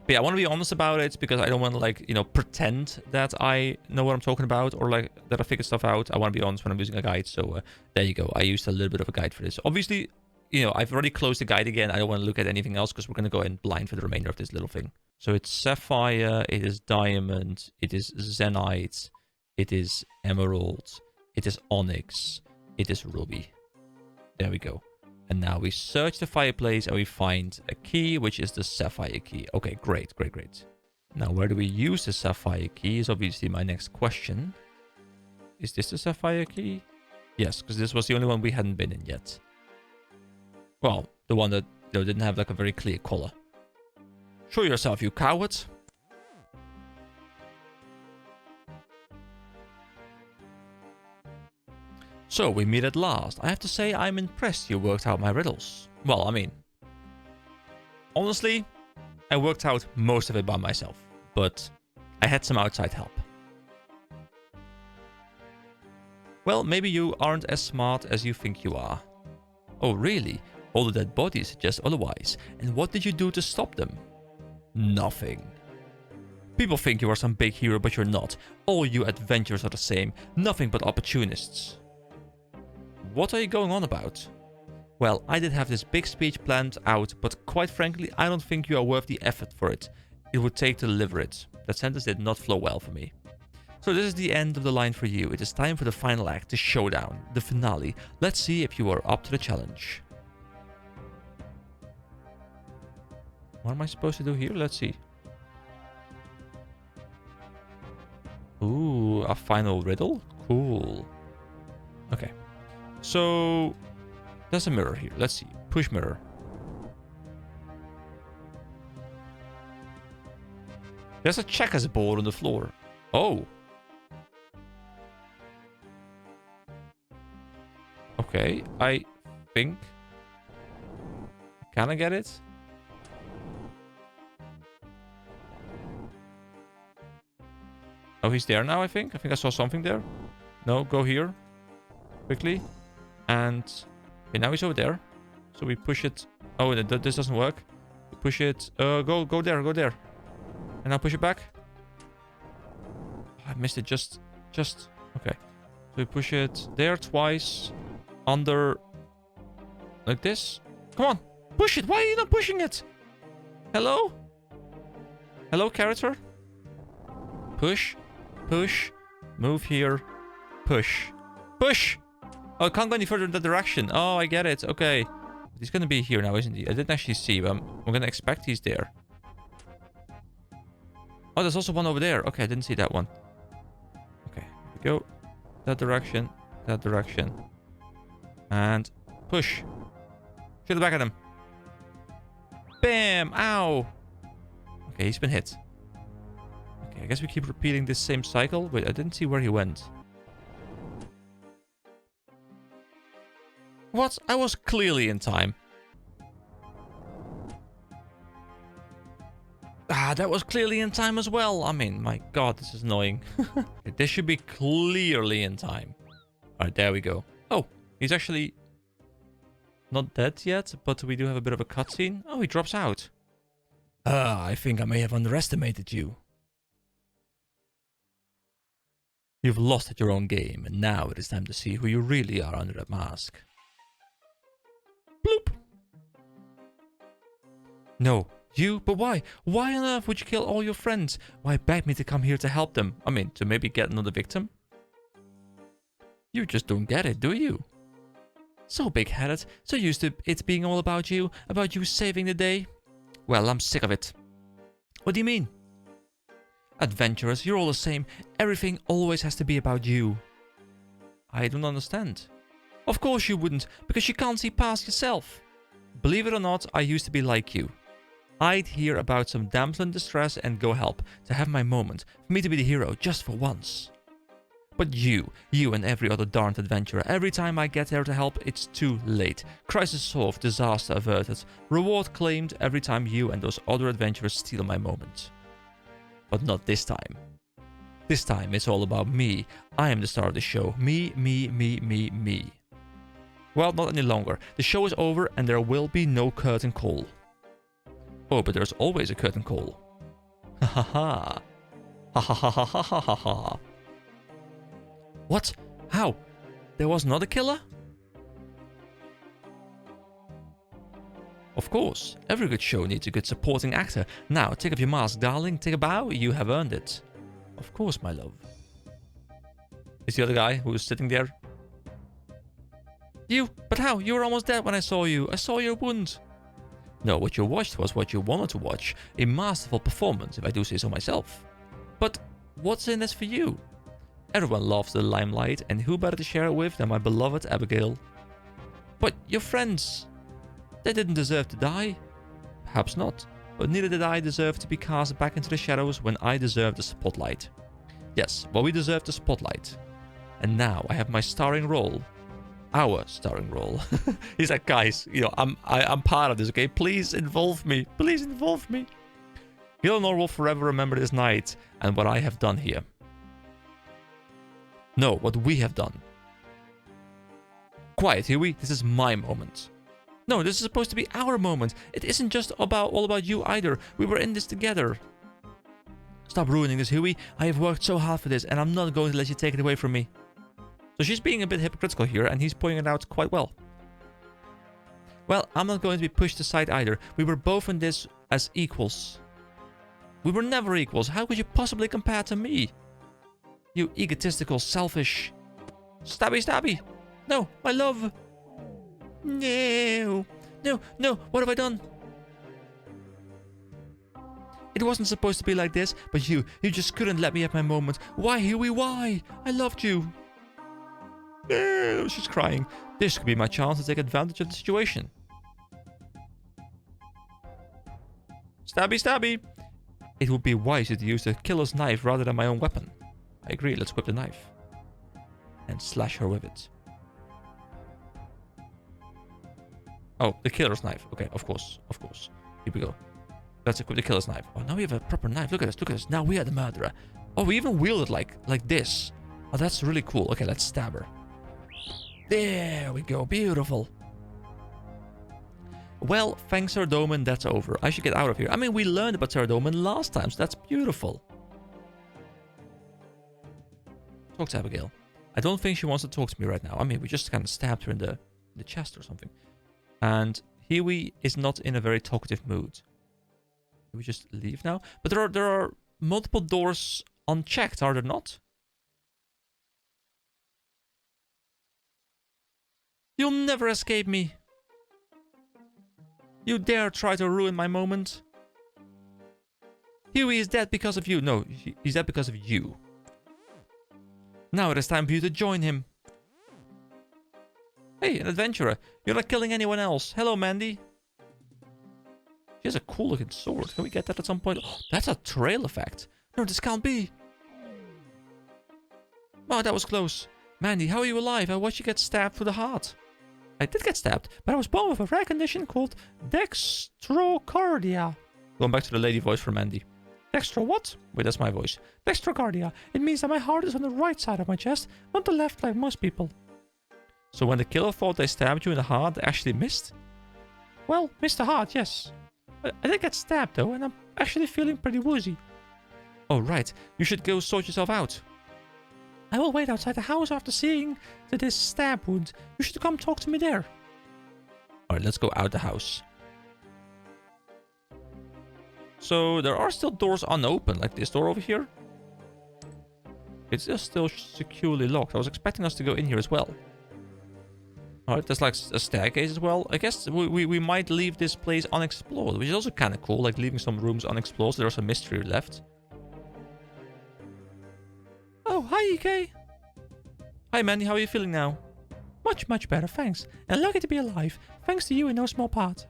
But yeah, I want to be honest about it, because I don't want to, like, you know, pretend that I know what I'm talking about, or, like, that I figured stuff out. I want to be honest when I'm using a guide, so there you go. I used a little bit of a guide for this. Obviously, you know, I've already closed the guide again. I don't want to look at anything else, because we're going to go in blind for the remainder of this little thing. So it's sapphire, it is diamond, it is zenite, it is emerald, it is onyx. It is ruby. There we go. And now we search the fireplace and we find a key, which is the sapphire key. Okay, great, great, great. Now, where do we use the sapphire key is obviously my next question. Is this the sapphire key? Yes, because this was the only one we hadn't been in yet. Well, the one that didn't have like a very clear color. Show yourself, you coward. So, we meet at last. I have to say, I'm impressed you worked out my riddles. Well, I mean, honestly, I worked out most of it by myself, but I had some outside help. Well, maybe you aren't as smart as you think you are. Oh, really? All the dead bodies suggest otherwise. And what did you do to stop them? Nothing. People think you are some big hero, but you're not. All you adventurers are the same. Nothing but opportunists. What are you going on about? Well, I did have this big speech planned out, but quite frankly, I don't think you are worth the effort for it. It would take to deliver it. That sentence did not flow well for me. So this is the end of the line for you. It is time for the final act, the showdown, the finale. Let's see if you are up to the challenge. What am I supposed to do here? Let's see. Ooh, a final riddle? Cool. Okay. So, there's a mirror here. Let's see. Push mirror. There's a checkers board on the floor. Oh. Okay, I think... Can I get it? Oh, he's there now, I think. I think I saw something there. No, go here. Quickly. And... Okay, now he's over there. So we push it... Oh, this doesn't work. We push it... Go there, go there. And now push it back. I missed it just... Okay. So we push it there twice. Under... Like this. Come on. Push it. Why are you not pushing it? Hello? Hello, character? Push. Push. Move here. Push. Push! Oh, I can't go any further in that direction. Oh, I get it. Okay. He's gonna be here now, isn't he? I didn't actually see, but I'm gonna expect he's there. Oh, there's also one over there. Okay, I didn't see that one. Okay, here we go. That direction. That direction. And push. Shoot it back at him. Bam! Ow! Okay, he's been hit. Okay, I guess we keep repeating this same cycle. Wait, I didn't see where he went. What? I was clearly in time. Ah, that was clearly in time as well. I mean, my god, this is annoying. This should be clearly in time. Alright, there we go. Oh, he's actually not dead yet, but we do have a bit of a cutscene. Oh, he drops out. I think I may have underestimated you. You've lost at your own game, and now it is time to see who you really are under that mask. Bloop! No, you? But why? Why on earth would you kill all your friends? Why beg me to come here to help them? I mean, to maybe get another victim? You just don't get it, do you? So big-headed, so used to it being all about you saving the day. Well, I'm sick of it. What do you mean? Adventurers, you're all the same. Everything always has to be about you. I don't understand. Of course you wouldn't, because you can't see past yourself. Believe it or not, I used to be like you. I'd hear about some damsel in distress and go help, to have my moment, for me to be the hero, just for once. But you and every other darned adventurer, every time I get there to help, it's too late. Crisis solved, disaster averted, reward claimed every time you and those other adventurers steal my moment. But not this time. This time it's all about me. I am the star of the show. Me, me, me, me, me. Well, not any longer. The show is over and there will be no curtain call. Oh, but there's always a curtain call. Ha ha ha. Ha ha ha ha ha ha ha ha. What? How? There was not a killer? Of course, every good show needs a good supporting actor. Now, take off your mask, darling. Take a bow. You have earned it. Of course, my love. Is the other guy who is sitting there? You? But how? You were almost dead when I saw you. I saw your wound. No, what you watched was what you wanted to watch. A masterful performance, if I do say so myself. But what's in this for you? Everyone loves the limelight, and who better to share it with than my beloved Abigail? But your friends, they didn't deserve to die. Perhaps not, but neither did I deserve to be cast back into the shadows when I deserved the spotlight. Yes, well, we deserved the spotlight. And now I have my starring role. Our starring role. He's like, guys, you know, I'm part of this, okay? Please involve me. Please involve me. Gilnor will forever remember this night and what I have done here. No, what we have done. Quiet, Huey. This is my moment. No, this is supposed to be our moment. It isn't just all about you either. We were in this together. Stop ruining this, Huey. I have worked so hard for this, and I'm not going to let you take it away from me. So she's being a bit hypocritical here, and he's pointing it out quite well. Well, I'm not going to be pushed aside either. We were both in this as equals. We were never equals. How could you possibly compare to me? You egotistical, selfish... Stabby, stabby! No, my love! No! No, no, what have I done? It wasn't supposed to be like this, but you just couldn't let me have my moment. Why, Huey, why? I loved you. No, she's crying. This could be my chance to take advantage of the situation. Stabby, stabby! It would be wiser to use the killer's knife rather than my own weapon. I agree, let's whip the knife. And slash her with it. Oh, the killer's knife. Okay, of course, of course. Here we go. Let's equip the killer's knife. Oh, now we have a proper knife. Look at this, look at this. Now we are the murderer. Oh, we even wield it like this. Oh, that's really cool. Okay, let's stab her. There we go. Beautiful. Well, thanks, Saradomin, that's over. I should get out of here. I mean, we learned about Saradomin last time, so that's beautiful. Talk to Abigail. I don't think she wants to talk to me right now. I mean, we just kind of stabbed her in the chest or something. And Huey is not in a very talkative mood. Do we just leave now? But there are multiple doors unchecked, are there not? You'll never escape me. You dare try to ruin my moment? Huey is dead because of you. No, he's dead because of you. Now it is time for you to join him. Hey, an adventurer. You're not killing anyone else. Hello, Mandy. She has a cool looking sword. Can we get that at some point? Oh, that's a trail effect. No, this can't be. Oh, that was close. Mandy, how are you alive? I watched you get stabbed through the heart. I did get stabbed, but I was born with a rare condition called dextrocardia. Going back to the lady voice from Mandy. Dextro what? Wait, that's my voice. Dextrocardia. It means that my heart is on the right side of my chest, not the left like most people. So when the killer thought they stabbed you in the heart, they actually missed? Well, missed the heart, yes. I did get stabbed though, and I'm actually feeling pretty woozy. Oh, right. You should go sort yourself out. I will wait outside the house after seeing this stab wound. You should come talk to me there. Alright, let's go out the house. So there are still doors unopened, like this door over here. It's just still securely locked. I was expecting us to go in here as well. Alright, there's like a staircase as well. I guess we might leave this place unexplored, which is also kind of cool, like leaving some rooms unexplored so there's a mystery left. Oh, hi, EK. Hi, Mandy. How are you feeling now? Much, much better, thanks. And lucky to be alive. Thanks to you in no small part.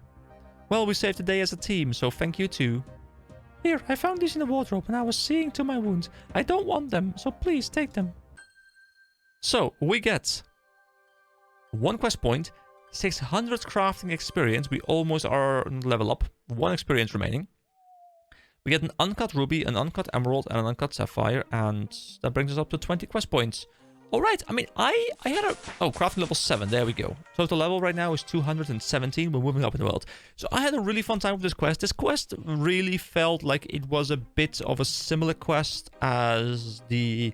Well, we saved the day as a team, so thank you too. Here, I found these in the wardrobe and I was seeing to my wounds. I don't want them, so please take them. So, we get 1 quest point, 600 crafting experience. We almost are level up. 1 experience remaining. We get an uncut ruby, an uncut emerald, and an uncut sapphire, and that brings us up to 20 quest points. Alright, I mean, I had a... Oh, crafting level 7, there we go. Total level right now is 217, we're moving up in the world. So I had a really fun time with this quest. This quest really felt like it was a bit of a similar quest as the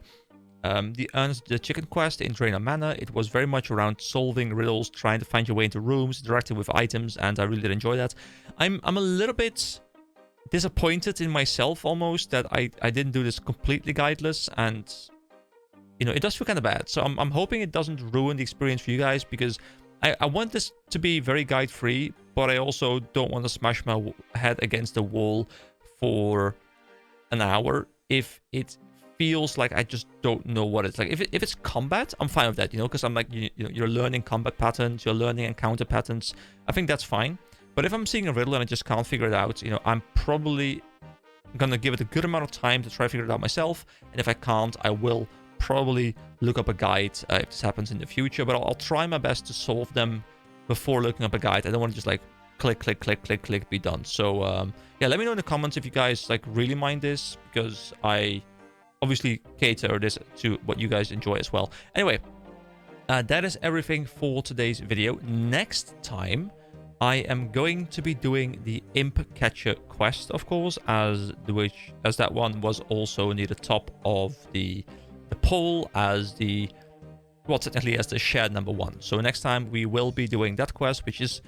chicken quest in Draenor Manor. It was very much around solving riddles, trying to find your way into rooms, interacting with items, and I really did enjoy that. I'm a little bit disappointed in myself almost that I didn't do this completely guideless, and you know, it does feel kind of bad. So I'm hoping it doesn't ruin the experience for you guys, because I want this to be very guide free, but I also don't want to smash my head against the wall for an hour if it feels like I just don't know what it's like. If it's combat, I'm fine with that, you know, because I'm like, you're learning combat patterns, you're learning encounter patterns. I think that's fine. But if I'm seeing a riddle and I just can't figure it out, you know, I'm probably gonna give it a good amount of time to try to figure it out myself. And if I can't, I will probably look up a guide if this happens in the future. But I'll try my best to solve them before looking up a guide. I don't want to just like click, click, click, click, click, be done. So yeah, let me know in the comments if you guys like really mind this, because I obviously cater this to what you guys enjoy as well. Anyway, that is everything for today's video. Next time, I am going to be doing the Imp Catcher quest, of course, as that one was also near the top of the poll as the, well, technically as the shared number 1. So next time we will be doing that quest, which is,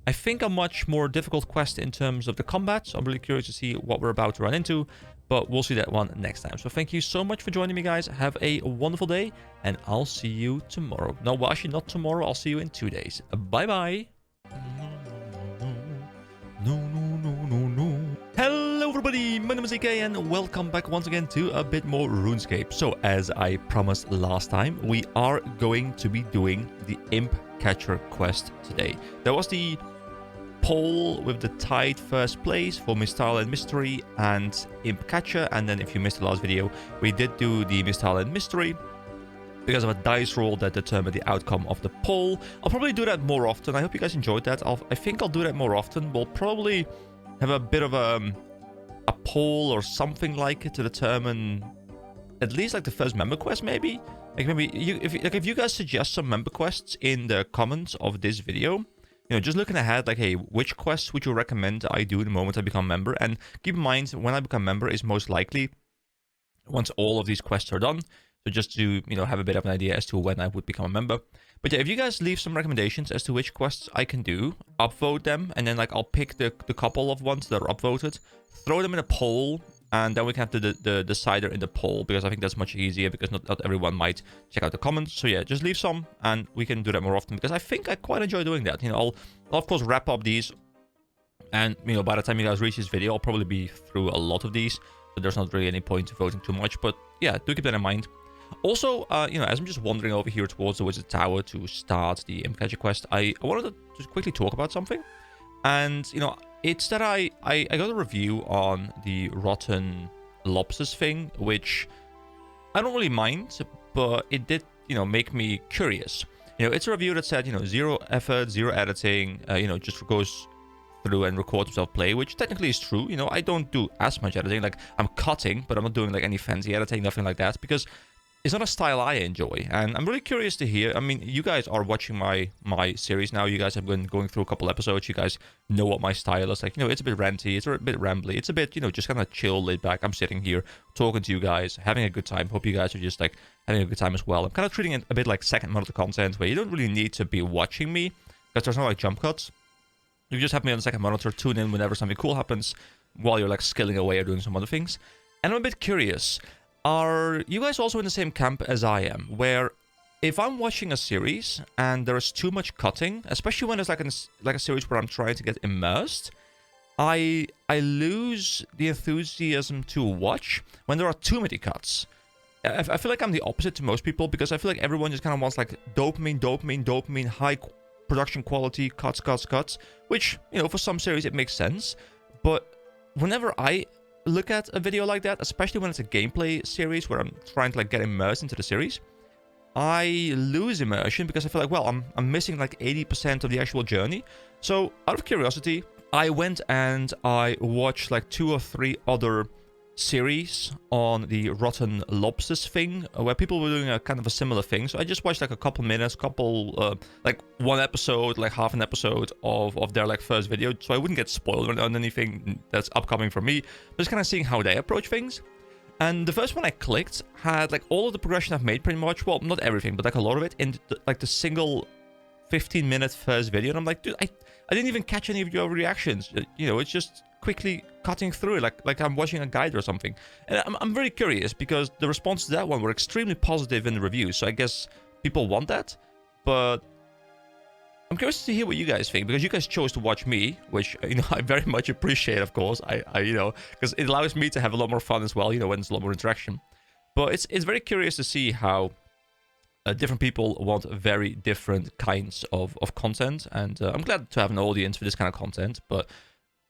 I think, a much more difficult quest in terms of the combat. So I'm really curious to see what we're about to run into, but we'll see that one next time. So thank you so much for joining me, guys. Have a wonderful day, and I'll see you tomorrow. No, well, actually not tomorrow. I'll see you in 2 days. Bye-bye. No. Hello everybody, my name is AK and welcome back once again to a bit more RuneScape. So as I promised last time, we are going to be doing the Imp Catcher quest today. There was the poll with the tied first place for Mistral and Mystery and Imp Catcher, and then if you missed the last video, we did do the Mistral and Mystery because of a dice roll that determined the outcome of the poll. I'll probably do that more often. I hope you guys enjoyed that. I think I'll do that more often. We'll probably have a bit of a poll or something like it to determine at least like the first member quest, maybe. Like maybe if you guys suggest some member quests in the comments of this video, you know, just looking ahead, like, hey, which quests would you recommend I do the moment I become a member? And keep in mind, when I become a member is most likely once all of these quests are done. So just to, you know, have a bit of an idea as to when I would become a member. But yeah, if you guys leave some recommendations as to which quests I can do, upvote them, and then like I'll pick the couple of ones that are upvoted, throw them in a poll, and then we can have the decider in the poll, because I think that's much easier, because not everyone might check out the comments. So yeah, just leave some, and we can do that more often, because I think I quite enjoy doing that. You know, I'll of course wrap up these, and you know, by the time you guys reach this video, I'll probably be through a lot of these, so there's not really any point to voting too much. But yeah, do keep that in mind. Also, you know, as I'm just wandering over here towards the Wizard Tower to start the Imp Catcher quest, I wanted to just quickly talk about something. And, you know, it's that I got a review on the Rotten Lobsters thing, which I don't really mind, but it did, you know, make me curious. You know, it's a review that said, you know, 0 effort, 0 editing, you know, just goes through and records himself play, which technically is true. You know, I don't do as much editing. Like, I'm cutting, but I'm not doing, like, any fancy editing, nothing like that, because it's not a style I enjoy, and I'm really curious to hear. I mean, you guys are watching my series now. You guys have been going through a couple episodes. You guys know what my style is like. You know, it's a bit ranty, it's a bit rambly, it's a bit, you know, just kind of chill, laid back. I'm sitting here talking to you guys, having a good time. Hope you guys are just like having a good time as well. I'm kind of treating it a bit like second monitor content, where you don't really need to be watching me, because there's no like jump cuts. You just have me on the second monitor, tune in whenever something cool happens, while you're like skilling away or doing some other things. And I'm a bit curious. Are you guys also in the same camp as I am, where if I'm watching a series and there's too much cutting, especially when it's like a series where I'm trying to get immersed, I lose the enthusiasm to watch when there are too many cuts. I feel like I'm the opposite to most people, because I feel like everyone just kind of wants like dopamine, high production quality, cuts, which, you know, for some series it makes sense. But whenever I look at a video like that, especially when it's a gameplay series where I'm trying to like get immersed into the series, I lose immersion, because I feel like, well, I'm missing like 80% of the actual journey. So out of curiosity, I went and I watched like 2 or 3 other series on the Rotten Lobsters thing, where people were doing a kind of a similar thing. So I just watched like a couple minutes, like one episode, like half an episode of their like first video, so I wouldn't get spoiled on anything that's upcoming for me. Just kind of seeing how they approach things. And the first one I clicked had like all of the progression I've made pretty much, well, not everything, but like a lot of it in like the single 15-minute first video. And I'm like, dude, I didn't even catch any of your reactions. You know, it's just quickly cutting through it like I'm watching a guide or something. And I'm very curious, because the responses to that one were extremely positive in the reviews, so I guess people want that. But I'm curious to hear what you guys think, because you guys chose to watch me, which, you know, I very much appreciate, of course. I you know, because it allows me to have a lot more fun as well, you know, when there's a lot more interaction. But it's very curious to see how different people want very different kinds of content, and I'm glad to have an audience for this kind of content. But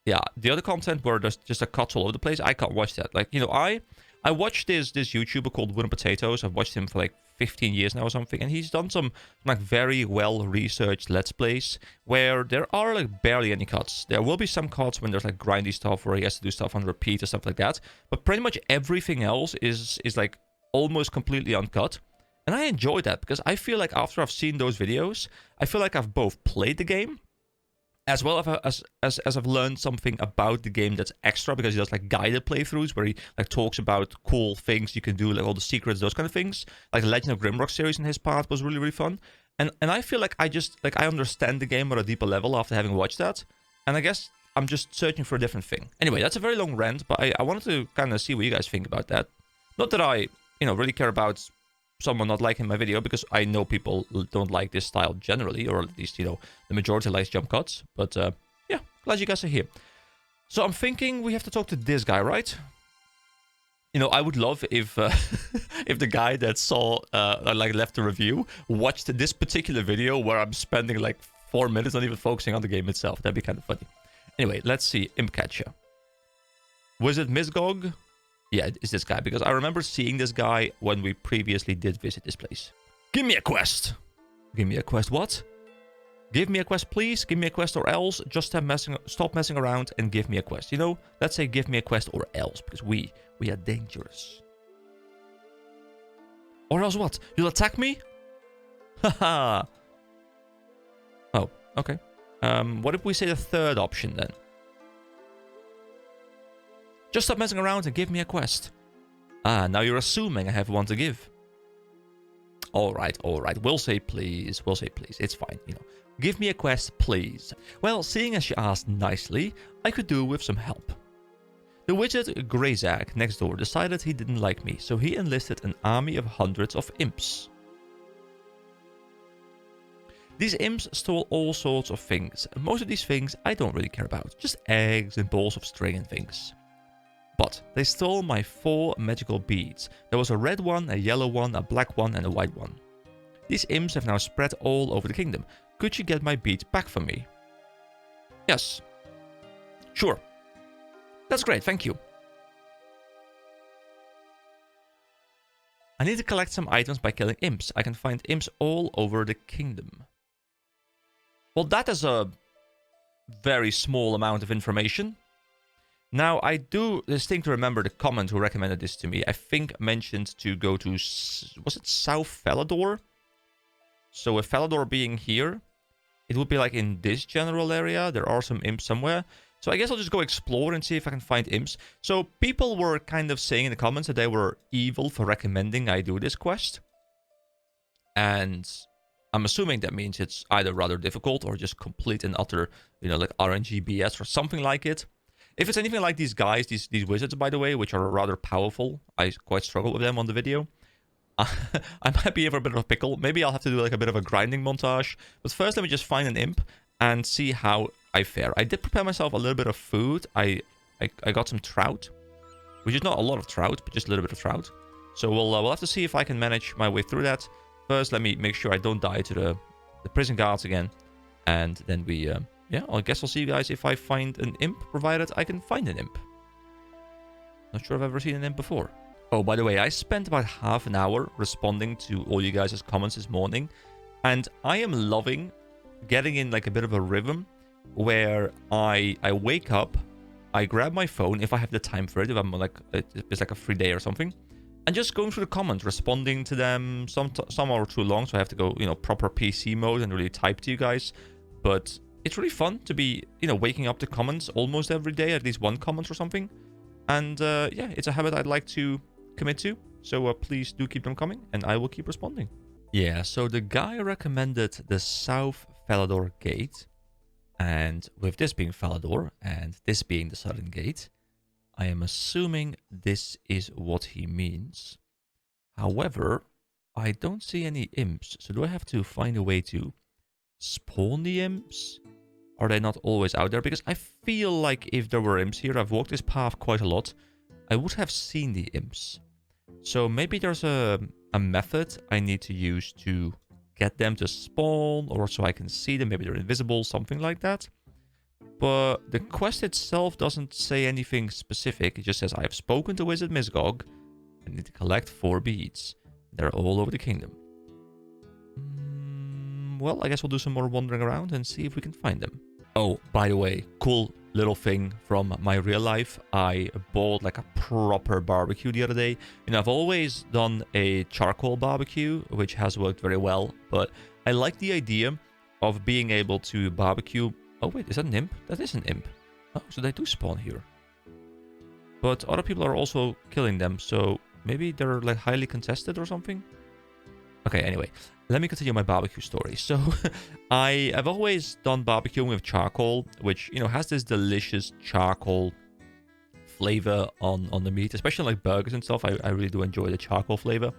yeah, the other content where there's just a cuts all over the place, I can't watch that. Like, you know, I watched this YouTuber called Wooden Potatoes. I've watched him for like 15 years now or something, and he's done some like very well researched let's plays where there are like barely any cuts. There will be some cuts when there's like grindy stuff where he has to do stuff on repeat or stuff like that, but pretty much everything else is like almost completely uncut. And I enjoy that, because I feel like after I've seen those videos, I feel like I've both played the game as well as I've learned something about the game that's extra, because he does like guided playthroughs where he like talks about cool things you can do, like all the secrets, those kind of things. Like the Legend of Grimrock series in his part was really, really fun. And I feel like I understand the game on a deeper level after having watched that. And I guess I'm just searching for a different thing. Anyway, that's a very long rant, but I wanted to kind of see what you guys think about that. Not that I, you know, really care about someone not liking my video, because I know people don't like this style generally, or at least, you know, the majority likes jump cuts. But yeah, glad you guys are here. So I'm thinking we have to talk to this guy, right? You know, I would love if if the guy that saw like left the review watched this particular video where I'm spending like 4 minutes not even focusing on the game itself. That'd be kind of funny. Anyway, let's see. Imp Catcher. Was it Misgog? Yeah, it's this guy, because I remember seeing this guy when we previously did visit this place. Give me a quest! Give me a quest, what? Give me a quest, please. Give me a quest or else. Just stop messing around and give me a quest. You know, let's say give me a quest or else, because we are dangerous. Or else what? You'll attack me? Haha. Oh, okay. What if we say the third option then? Just stop messing around and give me a quest. Ah, now you're assuming I have one to give. Alright. We'll say please. It's fine, you know. Give me a quest, please. Well, seeing as you asked nicely, I could do with some help. The wizard Greyzag next door decided he didn't like me, so he enlisted an army of hundreds of imps. These imps stole all sorts of things, and most of these things I don't really care about. Just eggs and balls of string and things. But they stole my 4 magical beads. There was a red one, a yellow one, a black one, and a white one. These imps have now spread all over the kingdom. Could you get my beads back for me? Yes. Sure. That's great, thank you. I need to collect some items by killing imps. I can find imps all over the kingdom. Well, that is a very small amount of information. Now, I do distinctly remember the comment who recommended this to me. I think mentioned to go to, was it South Falador? So with Falador being here, it would be like in this general area. There are some imps somewhere. So I guess I'll just go explore and see if I can find imps. So people were kind of saying in the comments that they were evil for recommending I do this quest. And I'm assuming that means it's either rather difficult or just complete and utter, you know, like RNG BS or something like it. If it's anything like these guys, these wizards, by the way, which are rather powerful, I quite struggle with them on the video. I might be in for a bit of a pickle. Maybe I'll have to do like a bit of a grinding montage. But first, let me just find an imp and see how I fare. I did prepare myself a little bit of food. I got some trout, which is not a lot of trout, but just a little bit of trout. So we'll have to see if I can manage my way through that. First, let me make sure I don't die to the prison guards again, and then we. Yeah, I guess I'll see you guys if I find an imp, provided I can find an imp. Not sure I've ever seen an imp before. Oh, by the way, I spent about half an hour responding to all you guys' comments this morning, and I am loving getting in like a bit of a rhythm where I wake up, I grab my phone if I have the time for it, if I'm like it's like a free day or something, and just going through the comments, responding to them. Some are too long, so I have to go, you know, proper PC mode and really type to you guys, but it's really fun to be, you know, waking up to comments almost every day, at least one comment or something. And yeah, it's a habit I'd like to commit to. So please do keep them coming, and I will keep responding. Yeah, so the guy recommended the South Falador Gate. And with this being Falador, and this being the Southern Gate, I am assuming this is what he means. However, I don't see any imps. So do I have to find a way to spawn the imps? Are they not always out there? Because I feel like if there were imps here, I've walked this path quite a lot, I would have seen the imps. So maybe there's a method I need to use to get them to spawn, or so I can see them. Maybe they're invisible, something like that. But the quest itself doesn't say anything specific. It just says, I have spoken to Wizard Misgog. I need to collect 4 beads. They're all over the kingdom. Well, I guess we'll do some more wandering around and see if we can find them. Oh, by the way, cool little thing from my real life. I bought like a proper barbecue the other day. You know, I've always done a charcoal barbecue, which has worked very well. But I like the idea of being able to barbecue. Oh, wait, is that an imp? That is an imp. Oh, so they do spawn here. But other people are also killing them, so maybe they're like highly contested or something? Okay, anyway, let me continue my barbecue story. So, I've always done barbecuing with charcoal, which, you know, has this delicious charcoal flavor on the meat, especially like burgers and stuff. I really do enjoy the charcoal flavor.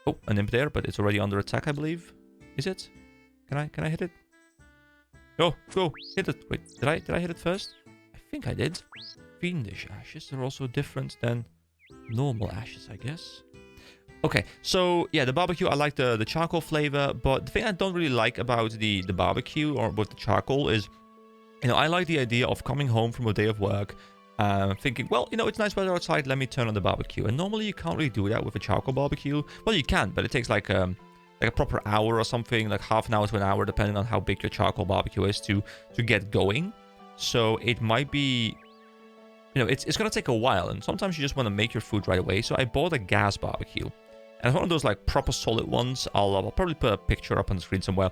Oh, an imp there, but it's already under attack, I believe. Is it? Can I hit it? Oh, go, hit it. Wait, did I hit it first? I think I did. Fiendish ashes, they're also different than normal ashes, I guess. Okay, so yeah, the barbecue, I like the charcoal flavor, but the thing I don't really like about the barbecue or with the charcoal is, you know, I like the idea of coming home from a day of work, thinking, well, you know, it's nice weather outside, let me turn on the barbecue. And normally you can't really do that with a charcoal barbecue. Well, you can, but it takes like a proper hour or something, like half an hour to an hour, depending on how big your charcoal barbecue is to get going. So it might be, you know, it's going to take a while, and sometimes you just want to make your food right away. So I bought a gas barbecue. And it's one of those like proper solid ones. I'll probably put a picture up on the screen somewhere.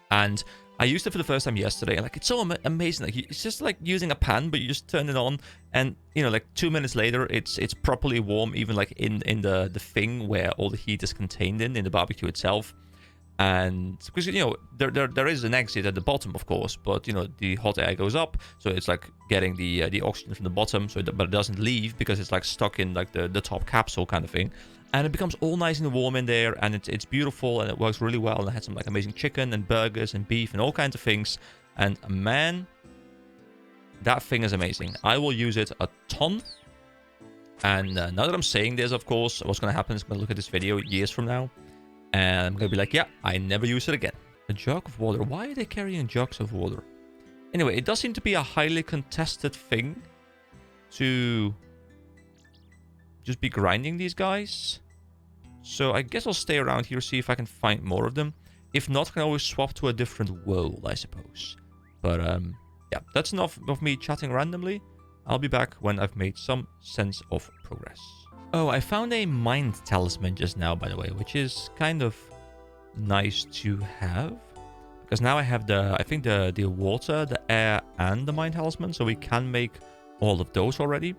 And I used it for the first time yesterday. And like, it's so amazing. Like, it's just like using a pan, but you just turn it on. And, you know, like 2 minutes later, it's properly warm, even like in the thing where all the heat is contained in the barbecue itself. And because, you know, there is an exit at the bottom, of course, but, you know, the hot air goes up, so it's like getting the oxygen from the bottom, so but it doesn't leave because it's like stuck in like the top capsule kind of thing. And it becomes all nice and warm in there, and it's beautiful, and it works really well. And I had some like amazing chicken and burgers and beef and all kinds of things. And man, that thing is amazing. I will use it a ton. And now that I'm saying this, of course, what's going to happen is I'm going to look at this video years from now, and I'm going to be like, yeah, I never use it again. A jug of water. Why are they carrying jugs of water? Anyway, it does seem to be a highly contested thing to just be grinding these guys. So I guess I'll stay around here, see if I can find more of them. If not, I can always swap to a different world, I suppose. But yeah, that's enough of me chatting randomly. I'll be back when I've made some sense of progress. Oh, I found a mind talisman just now, by the way, which is kind of nice to have. Because now I have I think the water, the air, and the mind talisman, so we can make all of those already.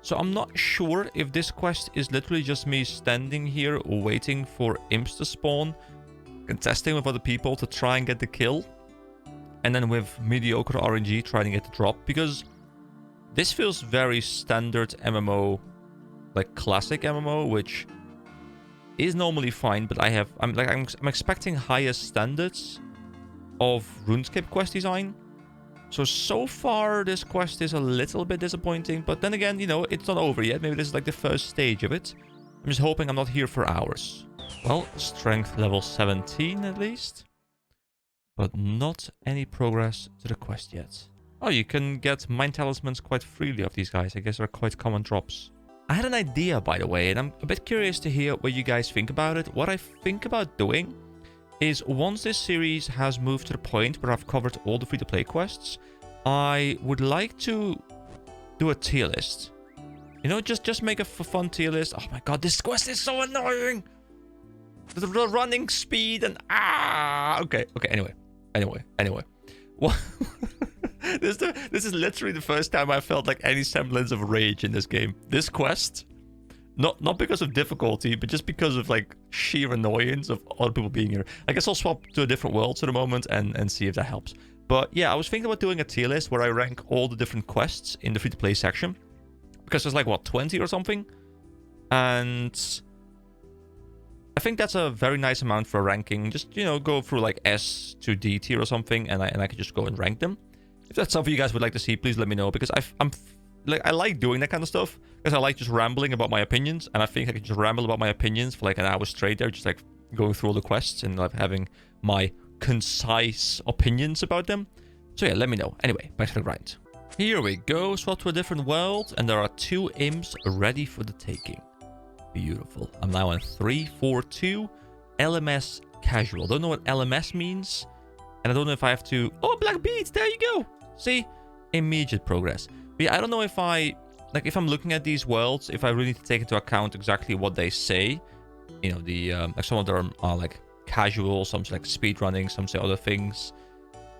So I'm not sure if this quest is literally just me standing here waiting for imps to spawn, contesting with other people to try and get the kill, and then with mediocre RNG trying to get the drop, because this feels very standard MMO, like classic MMO, which is normally fine, but I'm expecting higher standards of RuneScape quest design. So far, this quest is a little bit disappointing, but then again, you know, it's not over yet. Maybe this is like the first stage of it. I'm just hoping I'm not here for hours. Well, strength level 17 at least, but not any progress to the quest yet. Oh, you can get mind talismans quite freely of these guys. I guess they're quite common drops. I had an idea, by the way, and I'm a bit curious to hear what you guys think about it. What I think about doing is, once this series has moved to the point where I've covered all the free-to-play quests, I would like to do a tier list. You know, just make a fun tier list. Oh my god, this quest is so annoying! The running speed and okay, anyway. What? This is literally the first time I felt like any semblance of rage in this game. This quest, not because of difficulty, but just because of like sheer annoyance of other people being here. I guess I'll swap to a different world for the moment and see if that helps. But yeah, I was thinking about doing a tier list where I rank all the different quests in the free-to-play section, because there's like, what, 20 or something? And I think that's a very nice amount for ranking. Just, you know, go through like S to D tier or something, and I can just go and rank them. If that's something you guys would like to see, please let me know, because I like doing that kind of stuff, because I like just rambling about my opinions, and I think I can just ramble about my opinions for like an hour straight there, just like going through all the quests and like having my concise opinions about them. So yeah, let me know. Anyway, back to the grind. Here we go, swap to a different world, and there are 2 imps ready for the taking. Beautiful. I'm now on 342 LMS casual. Don't know what LMS means, and I don't know if I have to... Oh, black beads, there you go. See? Immediate progress. But yeah, I don't know if if I'm looking at these worlds, if I really need to take into account exactly what they say. You know, the like some of them are like casual, some say like speed running, some say other things.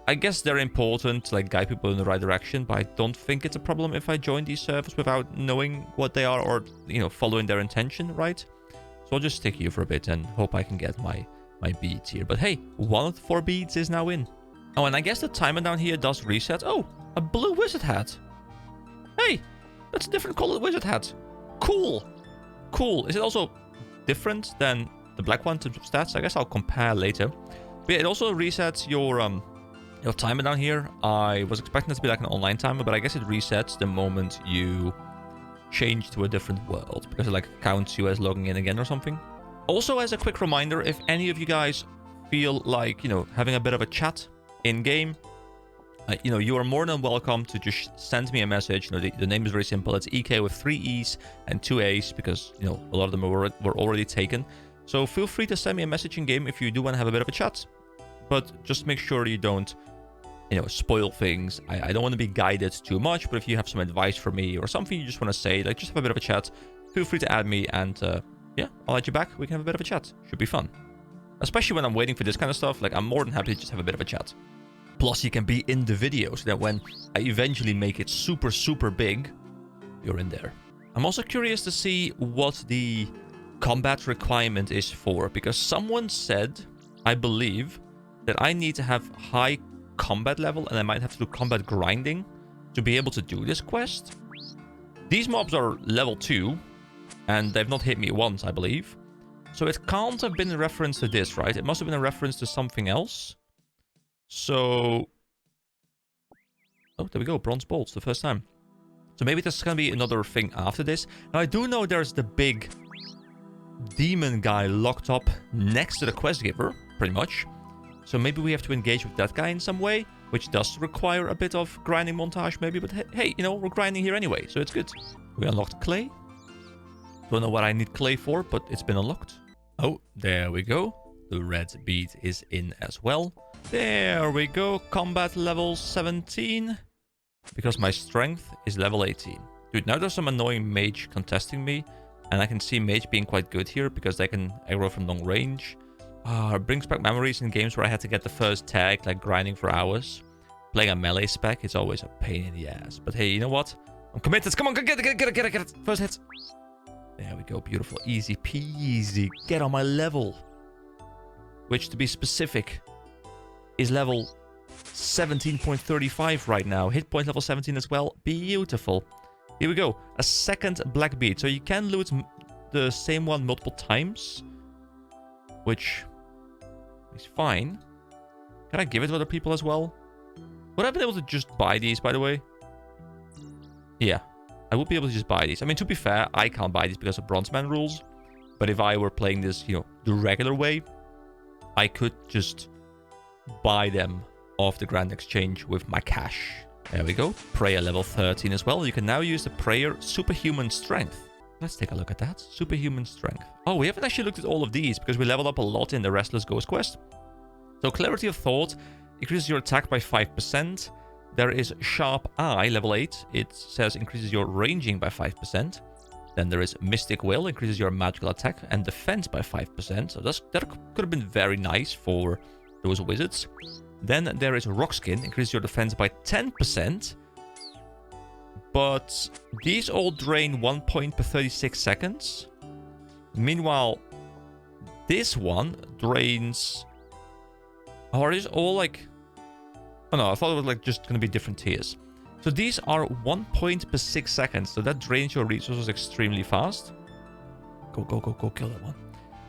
I guess they're important to like guide people in the right direction, but I don't think it's a problem if I join these servers without knowing what they are, or, you know, following their intention, right? So I'll just stick here for a bit and hope I can get my beads here. But hey, 1 of the 4 beads is now in. Oh, and I guess the timer down here does reset. Oh, a blue wizard hat. Hey, that's a different colored wizard hat. Cool. Cool. Is it also different than the black one in terms of stats? I guess I'll compare later. But yeah, it also resets your timer down here. I was expecting it to be like an online timer, but I guess it resets the moment you change to a different world, because it like counts you as logging in again or something. Also, as a quick reminder, if any of you guys feel like, you know, having a bit of a chat in game, you know, you are more than welcome to just send me a message. You know, the name is very simple. It's EK with 3 E's and 2 A's, because, you know, a lot of them were already taken. So feel free to send me a message in game if you do want to have a bit of a chat, but just make sure you don't, you know, spoil things. I don't want to be guided too much, but if you have some advice for me or something you just want to say, like just have a bit of a chat, feel free to add me, and yeah, I'll add you back. We can have a bit of a chat. Should be fun. Especially when I'm waiting for this kind of stuff. Like, I'm more than happy to just have a bit of a chat. Plus, you can be in the video, so that when I eventually make it super, super big, you're in there. I'm also curious to see what the combat requirement is for, because someone said, I believe, that I need to have high combat level, and I might have to do combat grinding to be able to do this quest. These mobs are level 2, and they've not hit me once, I believe. So it can't have been a reference to this, right? It must have been a reference to something else. So... Oh, there we go. Bronze bolts, the first time. So maybe there's going to be another thing after this. Now, I do know there's the big demon guy locked up next to the quest giver, pretty much. So maybe we have to engage with that guy in some way, which does require a bit of grinding montage, maybe. But hey, you know, we're grinding here anyway, so it's good. We unlocked clay. Don't know what I need clay for, but it's been unlocked. Oh, there we go. The red bead is in as well. There we go. Combat level 17. Because my strength is level 18. Dude, now there's some annoying mage contesting me. And I can see mage being quite good here, because they can aggro from long range. It brings back memories in games where I had to get the first tag, like grinding for hours. Playing a melee spec is always a pain in the ass. But hey, you know what? I'm committed. Come on, get it. First hit. There we go. Beautiful. Easy peasy. Get on my level. Which, to be specific, is level 17.35 right now. Hit point level 17 as well. Beautiful. Here we go. A second black bead. So you can loot the same one multiple times, which is fine. Can I give it to other people as well? Would I be able to just buy these, by the way? Yeah, I would be able to just buy these. I mean, to be fair, I can't buy these because of Bronzeman rules. But if I were playing this, you know, the regular way, I could just buy them off the Grand Exchange with my cash. There we go. Prayer level 13 as well. You can now use the Prayer Superhuman Strength. Let's take a look at that. Superhuman Strength. Oh, we haven't actually looked at all of these because we leveled up a lot in the Restless Ghost quest. So Clarity of Thought increases your attack by 5%. There is Sharp Eye, level 8. It says increases your ranging by 5%. Then there is Mystic Will, increases your magical attack and defense by 5%. So that could have been very nice for those wizards. Then there is Rock Skin, increases your defense by 10%. But these all drain 1 point per 36 seconds. Meanwhile, this one drains... Oh, are these all like... Oh no, I thought it was like just going to be different tiers. So these are 1 point per 6 seconds. So that drains your resources extremely fast. Go, kill that one.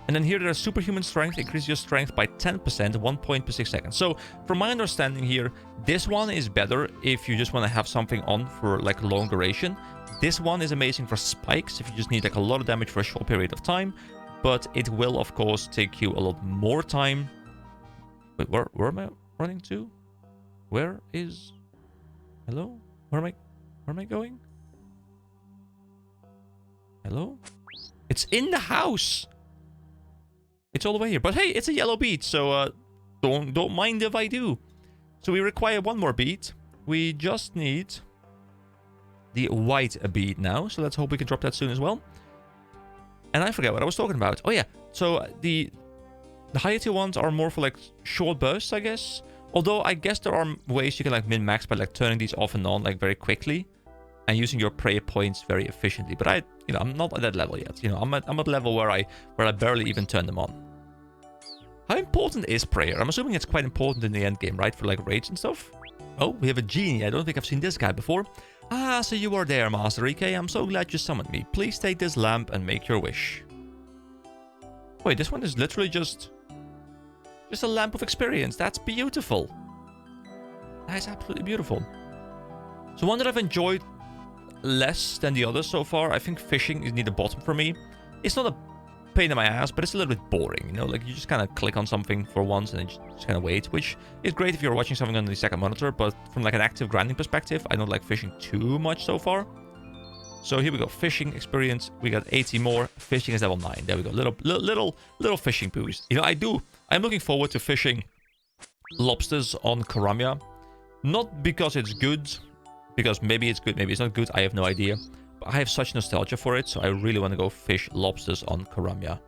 And then here there's superhuman strength, increase your strength by 10%, 1 point per 6 seconds. So from my understanding here, this one is better if you just want to have something on for like a long duration. This one is amazing for spikes if you just need like a lot of damage for a short period of time. But it will of course take you a lot more time. Wait, where am I running to? Where is... Hello? Where am I going? Hello? It's in the house! It's all the way here. But hey, it's a yellow bead, so don't mind if I do. So we require one more bead. We just need the white bead now. So let's hope we can drop that soon as well. And I forget what I was talking about. Oh yeah, so the higher tier ones are more for like short bursts, I guess. Although I guess there are ways you can like min-max by like turning these off and on like very quickly. And using your prayer points very efficiently. But I'm not at that level yet. I'm at a level where I barely even turn them on. How important is prayer? I'm assuming it's quite important in the end game, right? For like raids and stuff. Oh, we have a genie. I don't think I've seen this guy before. Ah, so you are there, Master EK. I'm so glad you summoned me. Please take this lamp and make your wish. Wait, this one is literally just a lamp of experience. That's beautiful. That is absolutely beautiful. So one that I've enjoyed less than the others so far. I think fishing is near the bottom for me. It's not a pain in my ass, but it's a little bit boring, like you just kind of click on something for once and then just kind of wait, which is great if you're watching something on the second monitor, but from like an active grinding perspective, I don't like fishing too much so far. So here we go, fishing experience, we got 80 more, fishing is level 9, there we go, little fishing boost. I'm looking forward to fishing lobsters on Karamia, not because it's good, because maybe it's good, maybe it's not good, I have no idea. But I have such nostalgia for it, so I really want to go fish lobsters on Karamia.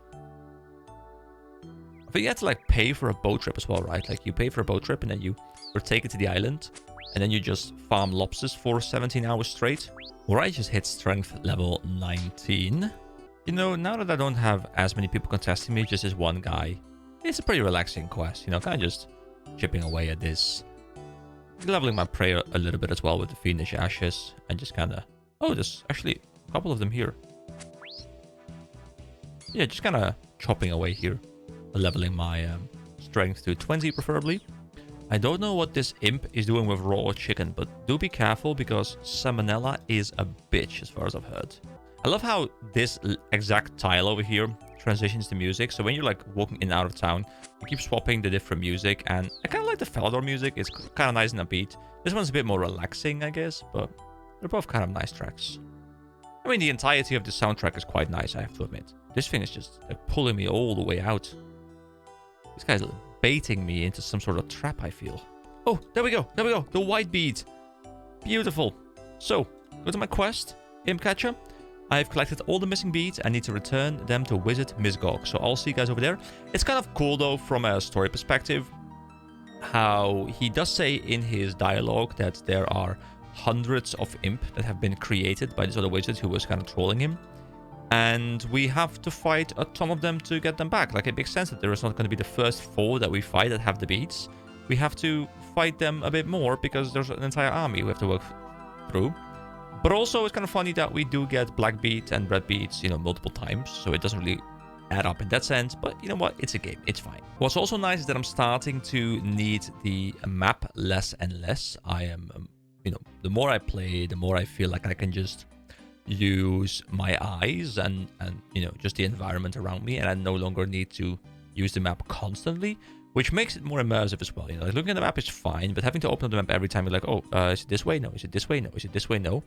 I think you have to like pay for a boat trip as well, right? Like you pay for a boat trip and then you're taken to the island. And then you just farm lobsters for 17 hours straight. Or I just hit strength level 19. Now that I don't have as many people contesting me, just this one guy, it's a pretty relaxing quest, kind of just chipping away at this. Leveling my prayer a little bit as well with the Fiendish Ashes. And just kind of... Oh, there's actually a couple of them here. Yeah, just kind of chopping away here. Leveling my strength to 20 preferably. I don't know what this imp is doing with raw chicken, but do be careful because salmonella is a bitch as far as I've heard. I love how this exact tile over here transitions to music. So when you're like walking in and out of town, you keep swapping the different music, and I kind of like the Falador music. It's kind of nice and upbeat. This one's a bit more relaxing, I guess, but they're both kind of nice tracks. I mean, the entirety of the soundtrack is quite nice, I have to admit. This thing is just like, pulling me all the way out. This guy's baiting me into some sort of trap, I feel. Oh, there we go. There we go. The white bead. Beautiful. So, go to my quest, Imp Catcher. I've collected all the missing beads. I need to return them to Wizard Misgog. So I'll see you guys over there. It's kind of cool, though, from a story perspective, how he does say in his dialogue that there are hundreds of imp that have been created by this other wizard who was kind of trolling him. And we have to fight a ton of them to get them back. Like, it makes sense that there is not going to be the first 4 that we fight that have the beads. We have to fight them a bit more because there's an entire army we have to work through. But also, it's kind of funny that we do get black beads and red beads, multiple times. So it doesn't really add up in that sense. But you know what? It's a game. It's fine. What's also nice is that I'm starting to need the map less and less. I am, the more I play, the more I feel like I can just use my eyes and just the environment around me, and I no longer need to use the map constantly, which makes it more immersive as well. Like looking at the map is fine, but having to open up the map every time you're like, oh, is it this way? No. Is it this way? No. Is it this way? No.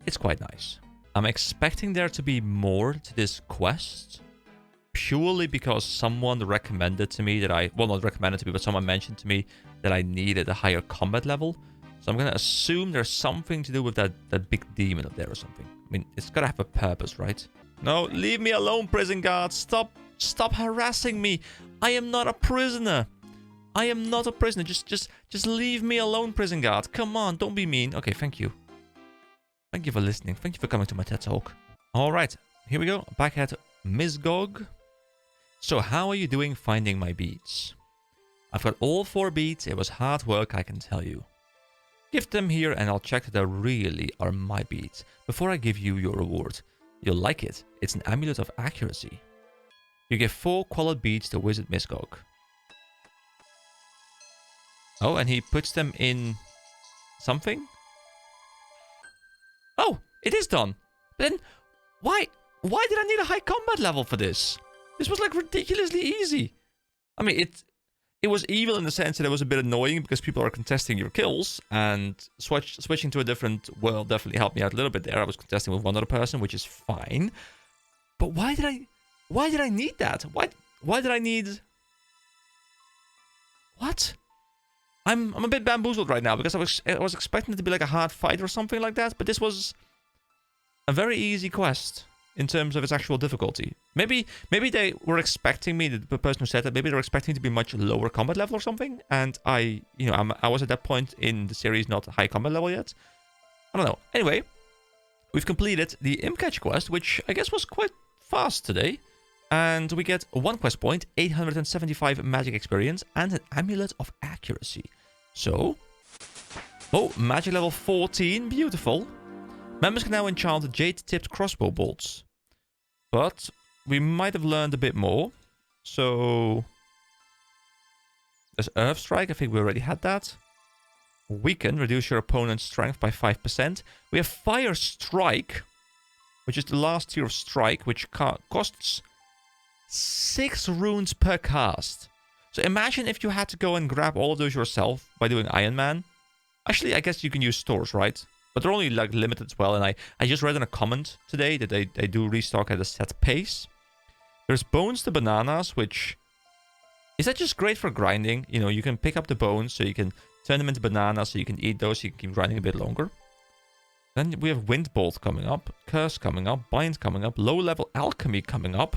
It's quite nice. I'm expecting there to be more to this quest, purely because someone recommended to me that not recommended to me, but someone mentioned to me that I needed a higher combat level. So I'm going to assume there's something to do with that big demon up there or something. I mean, it's got to have a purpose, right? No, leave me alone, prison guard. Stop harassing me. I am not a prisoner. I am not a prisoner. Just leave me alone, prison guard. Come on, don't be mean. Okay, thank you. Thank you for listening. Thank you for coming to my TED Talk. All right, here we go. Back at Misgog. So how are you doing finding my beads? I've got all 4 beads. It was hard work, I can tell you. Give them here and I'll check that they really are my beads before I give you your reward. You'll like it. It's an amulet of accuracy. You give 4 colored beads to Wizard Misgog. Oh, and he puts them in something? Oh, it is done. But then, why did I need a high combat level for this? This was like ridiculously easy. I mean, it was evil in the sense that it was a bit annoying because people are contesting your kills, and switching to a different world definitely helped me out a little bit there. I was contesting with one other person, which is fine. But why did I need that? Why did I need... What? I'm a bit bamboozled right now because I was expecting it to be like a hard fight or something like that, but this was a very easy quest in terms of its actual difficulty. Maybe they were expecting me, the person who said that, maybe they were expecting to be much lower combat level or something, and I was at that point in the series not high combat level yet. I don't know. Anyway, we've completed the Imcatch quest, which I guess was quite fast today. And we get 1 quest point, 875 magic experience, and an amulet of accuracy. So, oh, magic level 14, beautiful. Members can now enchant jade-tipped crossbow bolts. But we might have learned a bit more. So, there's Earth Strike, I think we already had that. Weaken, reduce your opponent's strength by 5%. We have Fire Strike, which is the last tier of strike, which costs 6 runes per cast. So imagine if you had to go and grab all of those yourself by doing Iron Man. Actually, I guess you can use stores, right? But they're only like limited as well. And I just read in a comment today that they do restock at a set pace. There's bones to bananas, which... Is that just great for grinding? You know, you can pick up the bones so you can turn them into bananas so you can eat those so you can keep grinding a bit longer. Then we have Wind Bolt coming up. Curse coming up. Bind coming up. Low level Alchemy coming up.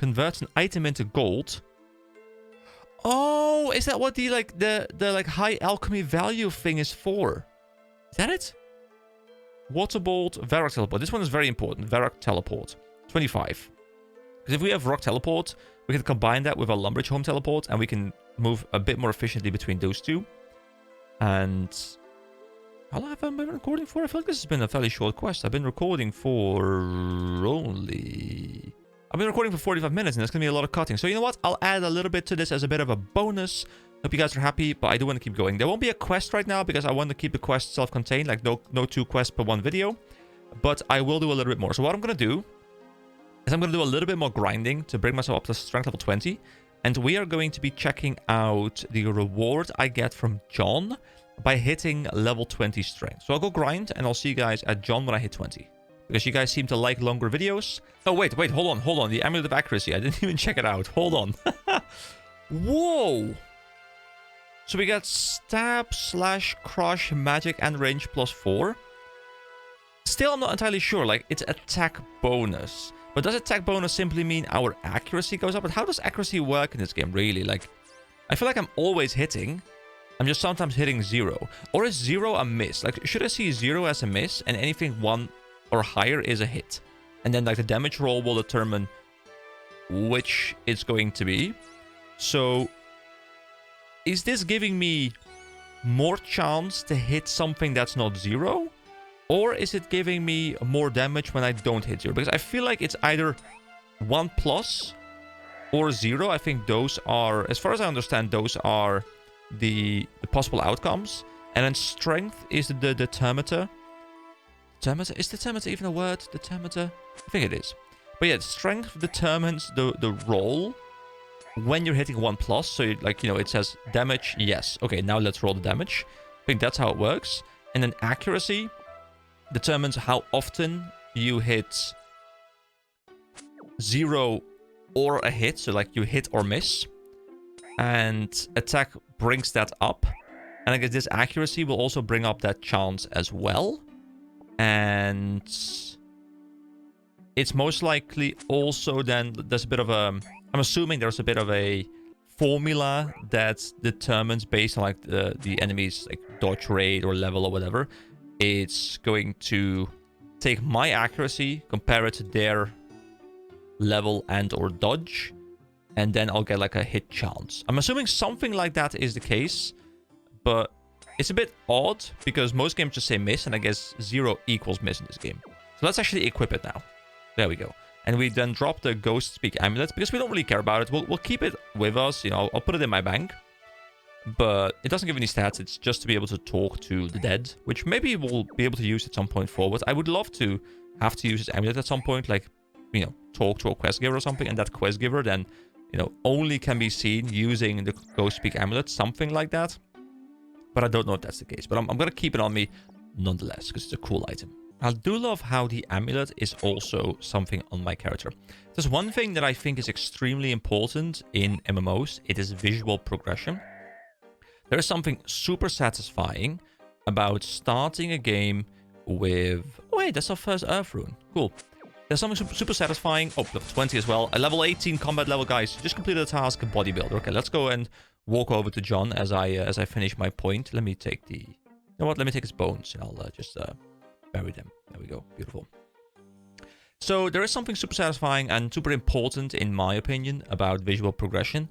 Converts an item into gold. Oh, is that what the like high alchemy value thing is for? Is that it? Water Bolt, Varrock Teleport. This one is very important. Varrock Teleport. 25. Because if we have Rock Teleport, we can combine that with a Lumbridge Home Teleport, and we can move a bit more efficiently between those two. And how long have I been recording for? I feel like this has been a fairly short quest. I've been recording for only... I've been recording for 45 minutes, and there's going to be a lot of cutting. So you know what? I'll add a little bit to this as a bit of a bonus. Hope you guys are happy, but I do want to keep going. There won't be a quest right now because I want to keep the quest self-contained, like no 2 quests per 1 video. But I will do a little bit more. So what I'm going to do is I'm going to do a little bit more grinding to bring myself up to strength level 20. And we are going to be checking out the reward I get from John by hitting level 20 strength. So I'll go grind, and I'll see you guys at John when I hit 20. Because you guys seem to like longer videos. Oh, wait, hold on. The Amulet of Accuracy. I didn't even check it out. Hold on. Whoa. So we got Stab, Slash, Crush, Magic, and Range +4. Still, I'm not entirely sure. Like, it's attack bonus. But does attack bonus simply mean our accuracy goes up? But how does accuracy work in this game, really? Like, I feel like I'm always hitting. I'm just sometimes hitting 0. Or is 0 a miss? Like, should I see 0 as a miss and anything 1... or higher is a hit, and then like the damage roll will determine which it's going to be. So is this giving me more chance to hit something that's not 0, or is it giving me more damage when I don't hit 0? Because I feel like it's either 1+ or 0. I think those are, as far as I understand, those are the possible outcomes. And then strength is the determinator. Is determinator even a word? Determinator? I think it is. But yeah, strength determines the roll when you're hitting 1+. So, it says damage, yes. Okay, now let's roll the damage. I think that's how it works. And then accuracy determines how often you hit 0 or a hit. So, like, you hit or miss. And attack brings that up. And I guess this accuracy will also bring up that chance as well. And it's most likely also then there's a bit of a... I'm assuming there's a bit of a formula that determines based on like the enemy's like dodge rate or level or whatever. It's going to take my accuracy, compare it to their level and or dodge, and then I'll get like a hit chance. I'm assuming something like that is the case, but it's a bit odd because most games just say miss, and I guess 0 equals miss in this game. So let's actually equip it now. There we go. and we then drop the Ghost Speak amulet because we don't really care about it. We'll keep it with us. You know, I'll put it in my bank. But it doesn't give any stats. It's just to be able to talk to the dead, which maybe we'll be able to use at some point forward. I would love to have to use this amulet at some point, like, you know, talk to a quest giver or something, and that quest giver then, you know, only can be seen using the Ghost Speak amulet, something like that. But I don't know if that's the case. But I'm going to keep it on me nonetheless, because it's a cool item. I do love how the amulet is also something on my character. There's one thing that I think is extremely important in MMOs. It is visual progression. There is something super satisfying about starting a game with... Oh, wait, that's our first Earth rune. Cool. There's something super satisfying. Oh, level 20 as well. A level 18 combat level, guys. Just completed the task, bodybuilder. Okay, let's go and walk over to John as I finish my point. Let me take the... You know what? Let me take his bones. I'll just bury them. There we go. Beautiful. So there is something super satisfying and super important, in my opinion, about visual progression.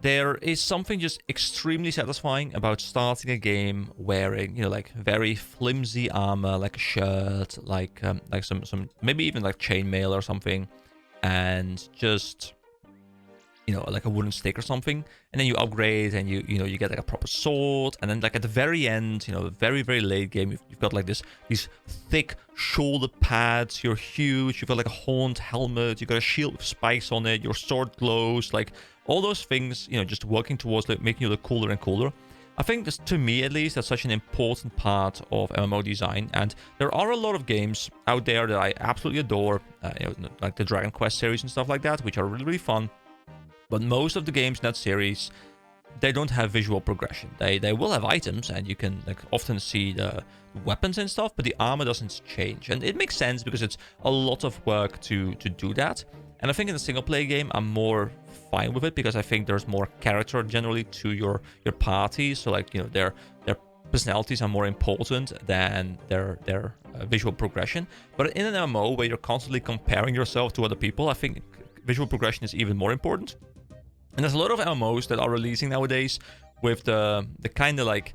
There is something just extremely satisfying about starting a game wearing, you know, like very flimsy armor, like a shirt, like some maybe even like chainmail or something, and just, you know, like a wooden stick or something, and then you upgrade and you know you get like a proper sword, and then like at the very end, you know, very late game, you've got like these thick shoulder pads, you're huge, you've got like a horned helmet, you've got a shield with spikes on it, your sword glows, like all those things, you know, just working towards like making you look cooler and cooler. I think this, to me at least, that's such an important part of MMO design, and there are a lot of games out there that I absolutely adore, you know, like the Dragon Quest series and stuff like that, which are really fun. But most of the games in that series, they don't have visual progression. They will have items, and you can like often see the weapons and stuff, but the armor doesn't change. And it makes sense because it's a lot of work to do that. And I think in a single player game, I'm more fine with it because I think there's more character generally to your party. So like, you know, their personalities are more important than their visual progression. But in an MMO where you're constantly comparing yourself to other people, I think visual progression is even more important. And there's a lot of MMOs that are releasing nowadays with the kind of like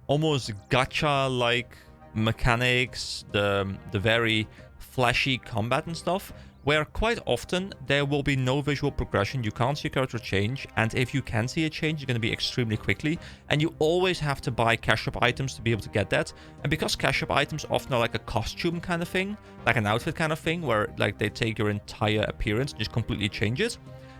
almost gacha-like mechanics, the very flashy combat and stuff, where quite often there will be no visual progression. You can't see your character change, and if you can see a change, it's going to be extremely quickly, and you always have to buy cash shop items to be able to get that. And because cash shop items often are like a costume kind of thing, like an outfit kind of thing, where like they take your entire appearance and just completely change it,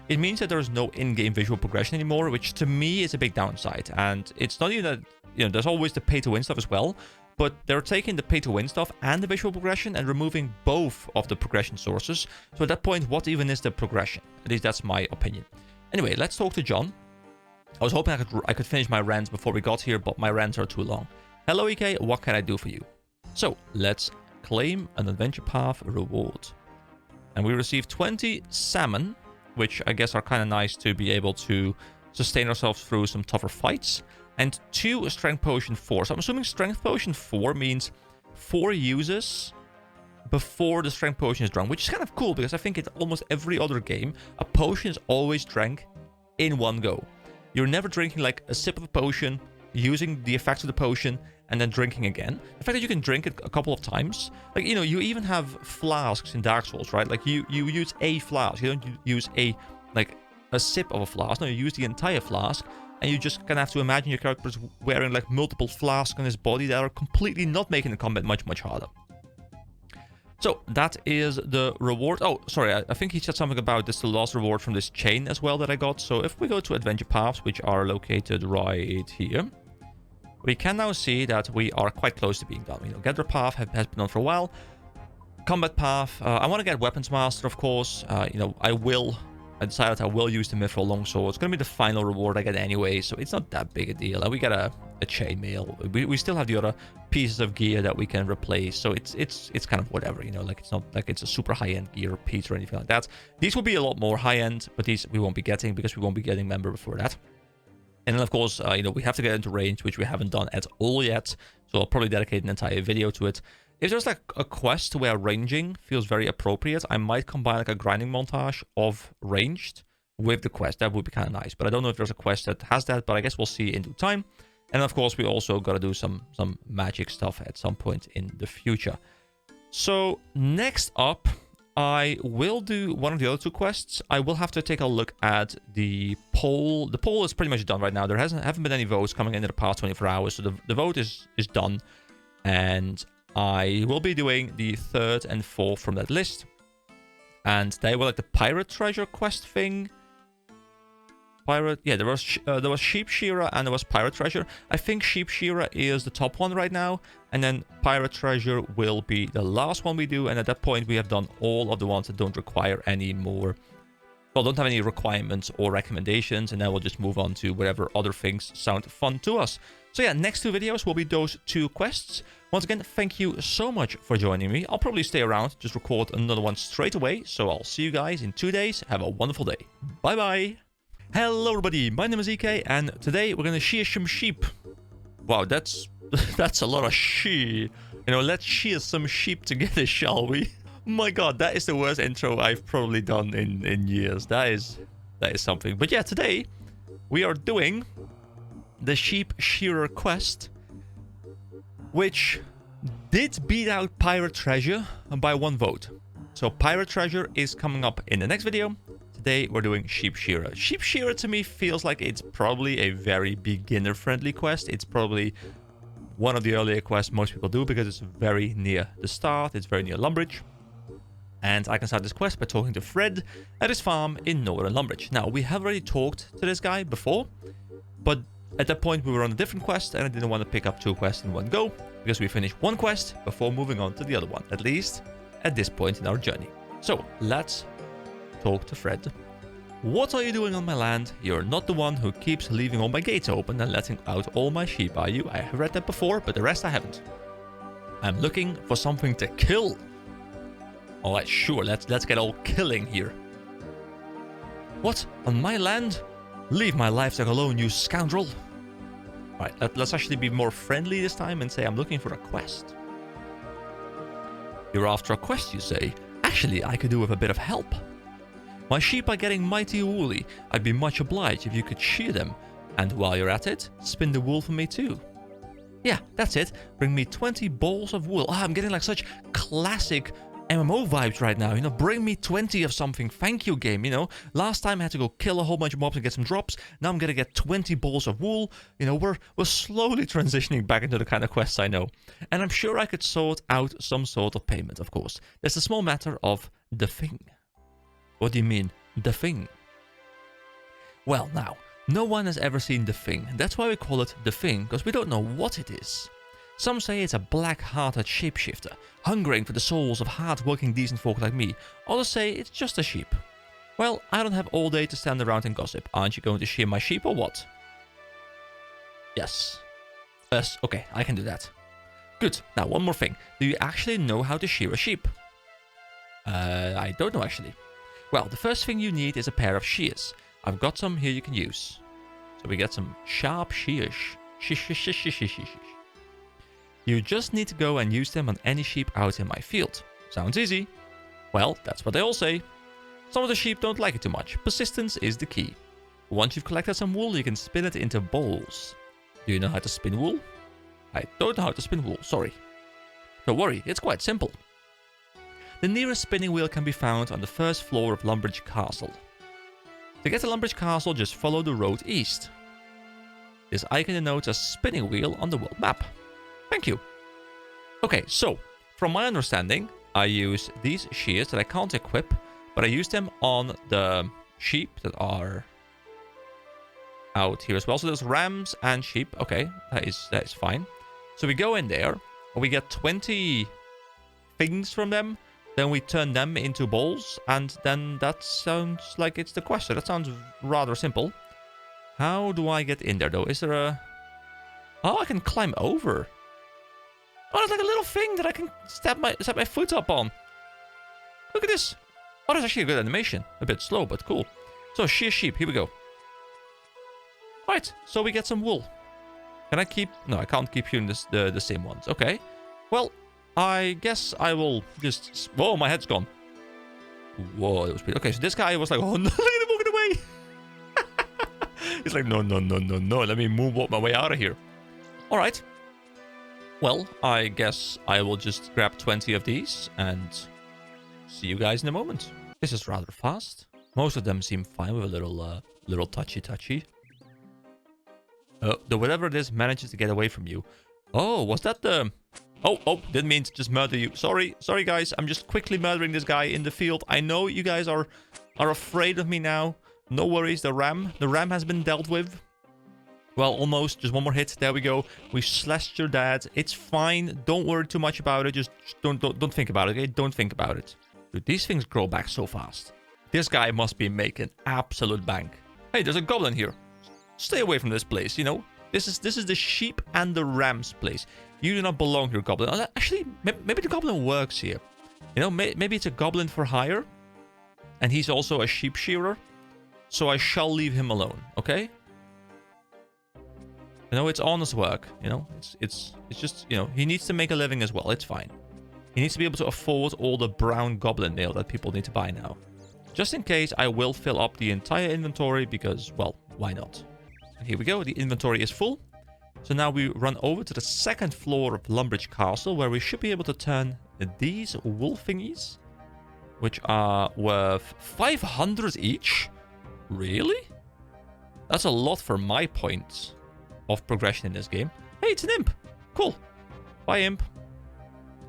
it means that there is no in-game visual progression anymore, which to me is a big downside. And it's not even that, you know, there's always the pay-to-win stuff as well, but they're taking the pay-to-win stuff and the visual progression and removing both of the progression sources. So at that point, what even is the progression? At least that's my opinion. Anyway, let's talk to John. I was hoping I could finish my rants before we got here, but my rants are too long. Hello, EK. What can I do for you? So let's claim an adventure path reward. And we received 20 salmon, which I guess are kind of nice to be able to sustain ourselves through some tougher fights. And 2 strength potion 4. So I'm assuming strength potion 4 means 4 uses before the strength potion is drunk, which is kind of cool because I think in almost every other game, a potion is always drank in one go. You're never drinking like a sip of a potion, using the effects of the potion, and then drinking again. The fact that you can drink it a couple of times, like, you know, you even have flasks in Dark Souls, right? Like you use a flask, you don't use a sip of a flask. No, you use the entire flask. And you just kind of have to imagine your character is wearing like multiple flasks on his body that are completely not making the combat much harder. So that is the reward. Oh, sorry, I think he said something about this, the last reward from this chain as well that I got. So if we go to adventure paths, which are located right here, we can now see that we are quite close to being done. You know, gather path has been on for a while. Combat path. I want to get weapons master, of course. You know, I decided I will use the mithril longsword. It's going to be the final reward I get anyway, so it's not that big a deal. And we got a chainmail. We still have the other pieces of gear that we can replace, so it's kind of whatever, you know, like it's not like it's a super high-end gear piece or anything like that. These will be a lot more high-end, but these we won't be getting because we won't be getting member before that. And then, of course, you know, we have to get into range, which we haven't done at all yet, so I'll probably dedicate an entire video to it. If there's like a quest where ranging feels very appropriate, I might combine like a grinding montage of ranged with the quest. That would be kind of nice. But I don't know if there's a quest that has that, but I guess we'll see in due time. And of course, we also got to do some magic stuff at some point in the future. So next up, I will do one of the other 2 quests. I will have to take a look at the poll. The poll is pretty much done right now. There haven't been any votes coming in the past 24 hours, so the vote is done. And I will be doing the 3rd and 4th from that list. And they were like the pirate treasure quest thing. Yeah, there was Sheep Shearer and there was Pirate Treasure. I think Sheep Shearer is the top one right now, and then Pirate Treasure will be the last one we do, and at that point we have done all of the ones that don't require any more, well, don't have any requirements or recommendations, and then we'll just move on to whatever other things sound fun to us. So yeah, next 2 videos will be those 2 quests. Once again, thank you so much for joining me. I'll probably stay around, just record another one straight away, so I'll see you guys in 2 days. Have a wonderful day. Bye bye. Hello everybody, my name is EK, and today we're gonna shear some sheep. Wow, that's a lot of shear. You know, let's shear some sheep together, shall we? My god, that is the worst intro I've probably done in years. That is something. But yeah, today we are doing the Sheep Shearer quest, which did beat out Pirate Treasure by 1 vote. So Pirate Treasure is coming up in the next video. Today we're doing Sheep Shearer. Sheep Shearer to me feels like it's probably a very beginner-friendly quest. It's probably one of the earlier quests most people do because it's very near the start. It's very near Lumbridge. And I can start this quest by talking to Fred at his farm in northern Lumbridge. Now, we have already talked to this guy before, but at that point we were on a different quest and I didn't want to pick up 2 quests in one go because we finished 1 quest before moving on to the other one, at least at this point in our journey. So, let's talk to Fred. What are you doing on my land? You're not the one who keeps leaving all my gates open and letting out all my sheep, are you? I have read that before, but the rest I haven't. I'm looking for something to kill. Alright, sure, let's get all killing here. What? On my land? Leave my livestock alone, you scoundrel. Alright, let's actually be more friendly this time and say I'm looking for a quest. You're after a quest, you say? Actually, I could do with a bit of help. My sheep are getting mighty woolly. I'd be much obliged if you could shear them. And while you're at it, spin the wool for me too. Yeah, that's it. Bring me 20 balls of wool. I'm getting like such classic MMO vibes right now. You know, bring me 20 of something. Thank you, game. You know, last time I had to go kill a whole bunch of mobs and get some drops. Now I'm gonna get 20 balls of wool. You know, we're slowly transitioning back into the kind of quests I know. And I'm sure I could sort out some sort of payment, of course. There's a small matter of the thing. What do you mean, the thing? Well, now, no one has ever seen the thing. That's why we call it the thing, because we don't know what it is. Some say it's a black-hearted shapeshifter, hungering for the souls of hard-working decent folk like me. Others say it's just a sheep. Well, I don't have all day to stand around and gossip. Aren't you going to shear my sheep or what? Yes. Yes, okay, I can do that. Good. Now, one more thing. Do you actually know how to shear a sheep? I don't know, actually. Well, the first thing you need is a pair of shears. I've got some here you can use. So we get some sharp shears. You just need to go and use them on any sheep out in my field. Sounds easy. Well, that's what they all say. Some of the sheep don't like it too much. Persistence is the key. Once you've collected some wool, you can spin it into balls. Do you know how to spin wool? I don't know how to spin wool, sorry. Don't worry, it's quite simple. The nearest spinning wheel can be found on the first floor of Lumbridge Castle. To get to Lumbridge Castle, just follow the road east. This icon denotes a spinning wheel on the world map. Thank you. Okay, so, from my understanding, I use these shears that I can't equip, but I use them on the sheep that are out here as well. So there's rams and sheep. Okay, that is fine. So we go in there, and we get 20 things from them. Then we turn them into balls, and then that sounds like it's the quest. So that sounds rather simple. How do I get in there, though? Is there a... Oh, I can climb over. Oh, there's like a little thing that I can set my foot up on. Look at this. Oh, that's actually a good animation. A bit slow, but cool. So, shear sheep. Here we go. Right, so we get some wool. Can I keep... No, I can't keep hearing the same ones. Okay. Well... I guess I will just... Whoa, my head's gone. Whoa, that was pretty... Okay, so this guy was like, oh no, look at him walking away. He's like, no, let me move my way out of here. Alright. Well, I guess I will just grab 20 of these and see you guys in a moment. This is rather fast. Most of them seem fine with a little touchy. The whatever it is manages to get away from you. Oh, was that the... Oh, didn't mean to just murder you. Sorry guys. I'm just quickly murdering this guy in the field. I know you guys are afraid of me now. No worries, the ram has been dealt with. Well, almost. Just one more hit. There we go. We slashed your dad. It's fine. Don't worry too much about it. Just don't think about it, okay? Don't think about it. Dude, these things grow back so fast. This guy must be making absolute bank. Hey, there's a goblin here. Stay away from this place, you know? This is the sheep and the ram's place. You do not belong here, goblin. Actually, maybe the goblin works here. You know, maybe it's a goblin for hire. And he's also a sheep shearer. So I shall leave him alone, okay? You know, it's honest work, you know? It's just, you know, he needs to make a living as well. It's fine. He needs to be able to afford all the brown goblin nail that people need to buy now. Just in case, I will fill up the entire inventory because, well, why not? And here we go. The inventory is full. So now we run over to the second floor of Lumbridge Castle, where we should be able to turn these wool thingies, which are worth 500 each. Really? That's a lot for my points of progression in this game. Hey, it's an imp. Cool. Bye, imp.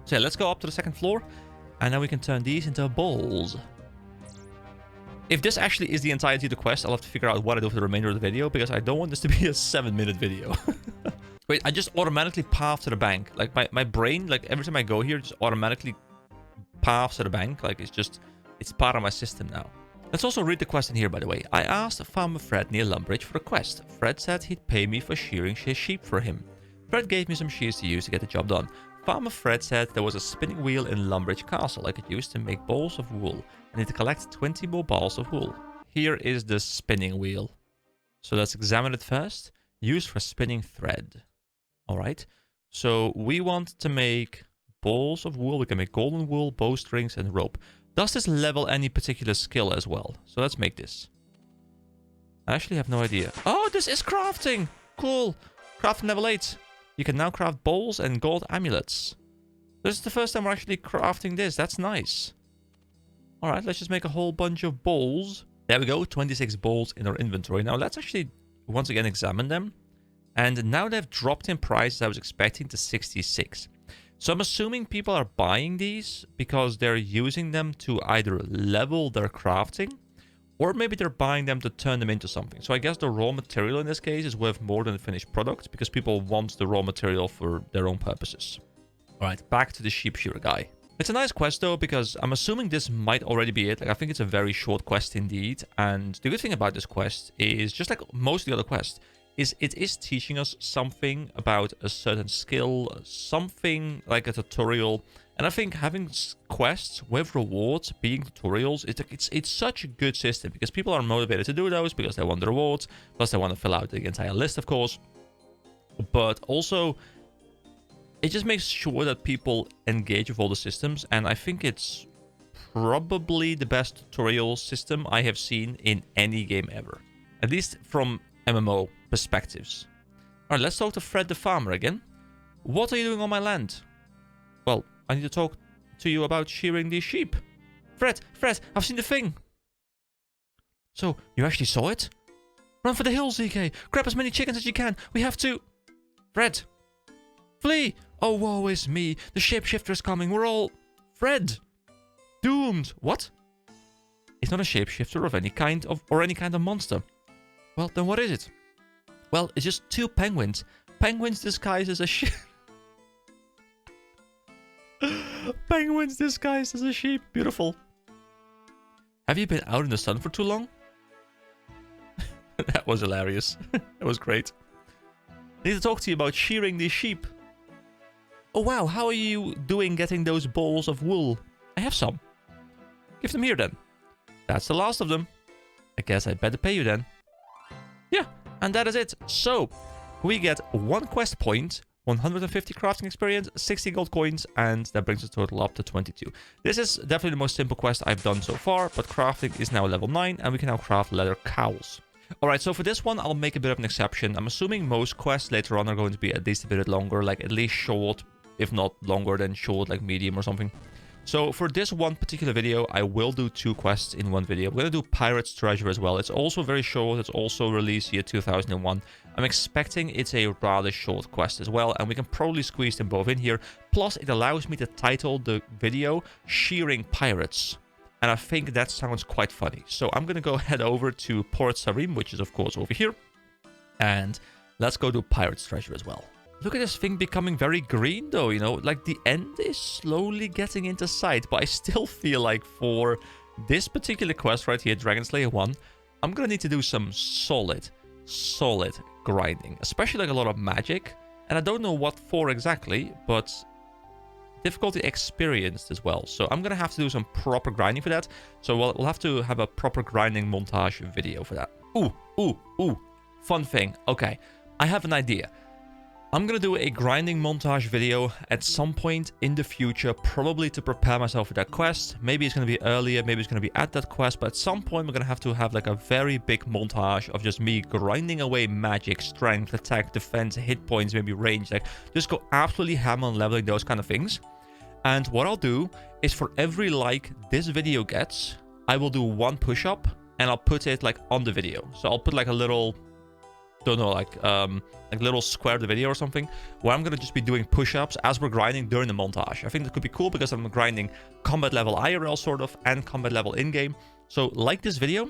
So yeah, let's go up to the second floor, and now we can turn these into balls. If this actually is the entirety of the quest, I'll have to figure out what I do for the remainder of the video, because I don't want this to be a 7-minute video. Wait, I just automatically path to the bank. Like, my brain, like, every time I go here, just automatically paths to the bank. Like, it's part of my system now. Let's also read the quest in here, by the way. I asked Farmer Fred near Lumbridge for a quest. Fred said he'd pay me for shearing his sheep for him. Fred gave me some shears to use to get the job done. Farmer Fred said there was a spinning wheel in Lumbridge Castle I could use to make balls of wool. I need to collect 20 more balls of wool. Here is the spinning wheel. So let's examine it first. Used for spinning thread. Alright. So we want to make balls of wool. We can make golden wool, bowstrings, and rope. Does this level any particular skill as well? So let's make this. I actually have no idea. Oh, this is crafting! Cool. Crafting level 8. You can now craft bowls and gold amulets. This is the first time we're actually crafting this. That's nice. Alright, let's just make a whole bunch of bowls. There we go, 26 bowls in our inventory. Now let's actually once again examine them. And now they've dropped in price as I was expecting to 66. So I'm assuming people are buying these because they're using them to either level their crafting, or maybe they're buying them to turn them into something. So I guess the raw material in this case is worth more than the finished product because people want the raw material for their own purposes. Alright, back to the sheep shearer guy. It's a nice quest though, because I'm assuming this might already be it. Like, I think it's a very short quest indeed. And the good thing about this quest is, just like most of the other quests, is it is teaching us something about a certain skill, something like a tutorial. And I think having quests with rewards being tutorials, it's such a good system because people are motivated to do those because they want the rewards, plus they want to fill out the entire list, of course. But also, it just makes sure that people engage with all the systems, and I think it's probably the best tutorial system I have seen in any game ever. At least from MMO perspectives. Alright, let's talk to Fred the farmer again. What are you doing on my land? Well, I need to talk to you about shearing these sheep. Fred, I've seen the thing. So, you actually saw it? Run for the hills, ZK. Grab as many chickens as you can. We have to... Fred. Flee! Oh, woe is me. The shapeshifter is coming. We're all... Fred! Doomed! What? It's not a shapeshifter of any kind or any kind of monster. Well, then what is it? Well, it's just 2 penguins. Penguins disguised as a sheep. Penguins disguised as a sheep. Beautiful. Have you been out in the sun for too long? That was hilarious. That was great. I need to talk to you about shearing these sheep. Oh wow, how are you doing getting those balls of wool? I have some. Give them here then. That's the last of them. I guess I better pay you then. Yeah, and that is it. So, we get 1 quest point, 150 crafting experience, 60 gold coins, and that brings the total up to 22. This is definitely the most simple quest I've done so far, but crafting is now level 9, and we can now craft leather cowls. Alright, so for this one, I'll make a bit of an exception. I'm assuming most quests later on are going to be at least a bit longer, like at least short, if not longer than short, like medium or something. So for this one particular video, I will do 2 quests in one video. I'm going to do Pirate's Treasure as well. It's also very short. It's also released year 2001. I'm expecting it's a rather short quest as well, and we can probably squeeze them both in here. Plus, it allows me to title the video Shearing Pirates. And I think that sounds quite funny. So I'm going to go head over to Port Sarim, which is of course over here. And let's go do Pirate's Treasure as well. Look at this thing becoming very green though, you know, like the end is slowly getting into sight, but I still feel like for this particular quest right here, Dragon Slayer 1, I'm gonna need to do some solid grinding, especially like a lot of magic, and I don't know what for exactly, but difficulty experienced as well, so I'm gonna have to do some proper grinding for that, so we'll have to have a proper grinding montage video for that. Ooh, fun thing. Okay, I have an idea. I'm gonna do a grinding montage video at some point in the future, probably to prepare myself for that quest. Maybe it's gonna be earlier, maybe it's gonna be at that quest, but at some point we're gonna have to have like a very big montage of just me grinding away magic, strength, attack, defense, hit points, maybe range, like just go absolutely ham on leveling those kind of things. And what I'll do is for every like this video gets, I will do 1 push-up and I'll put it like on the video. So I'll put like a little, don't know, like little square of the video or something, where I'm gonna just be doing push-ups as we're grinding during the montage. I think that could be cool because I'm grinding combat level IRL sort of and combat level in-game. So like this video,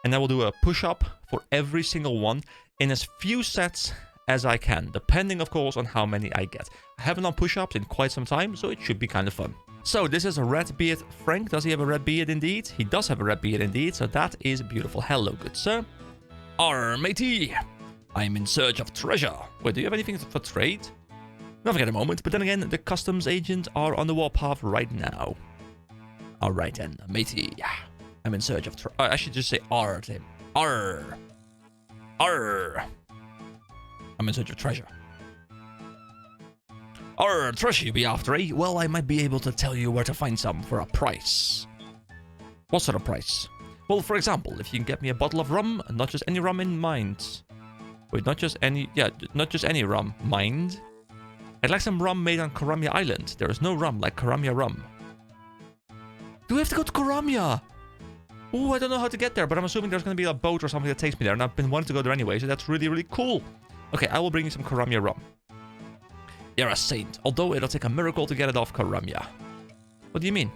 and I will do a push-up for every single one in as few sets as I can, depending of course on how many I get. I haven't done push-ups in quite some time, so it should be kind of fun. So this is a red beard Frank. Does he have a red beard indeed? He does have a red beard indeed, so that is beautiful. Hello, good sir. Arr, matey. I'm in search of treasure. Wait, do you have anything for trade? Nothing at the moment, but then again, the customs agents are on the warpath right now. Alright then, matey. I'm in search of treasure. I should just say arr to him. Arr. Arr. I'm in search of treasure. Arr, treasure you be after, eh? Well, I might be able to tell you where to find some for a price. What sort of price? Well, for example, if you can get me a bottle of rum, and not just any rum in mind. Wait, not just any rum. Mind? I'd like some rum made on Karamia Island. There is no rum like Karamia rum. Do we have to go to Karamia? Oh, I don't know how to get there, but I'm assuming there's going to be a boat or something that takes me there, and I've been wanting to go there anyway, so that's really, really cool. Okay, I will bring you some Karamia rum. You're a saint, although it'll take a miracle to get it off Karamia. What do you mean?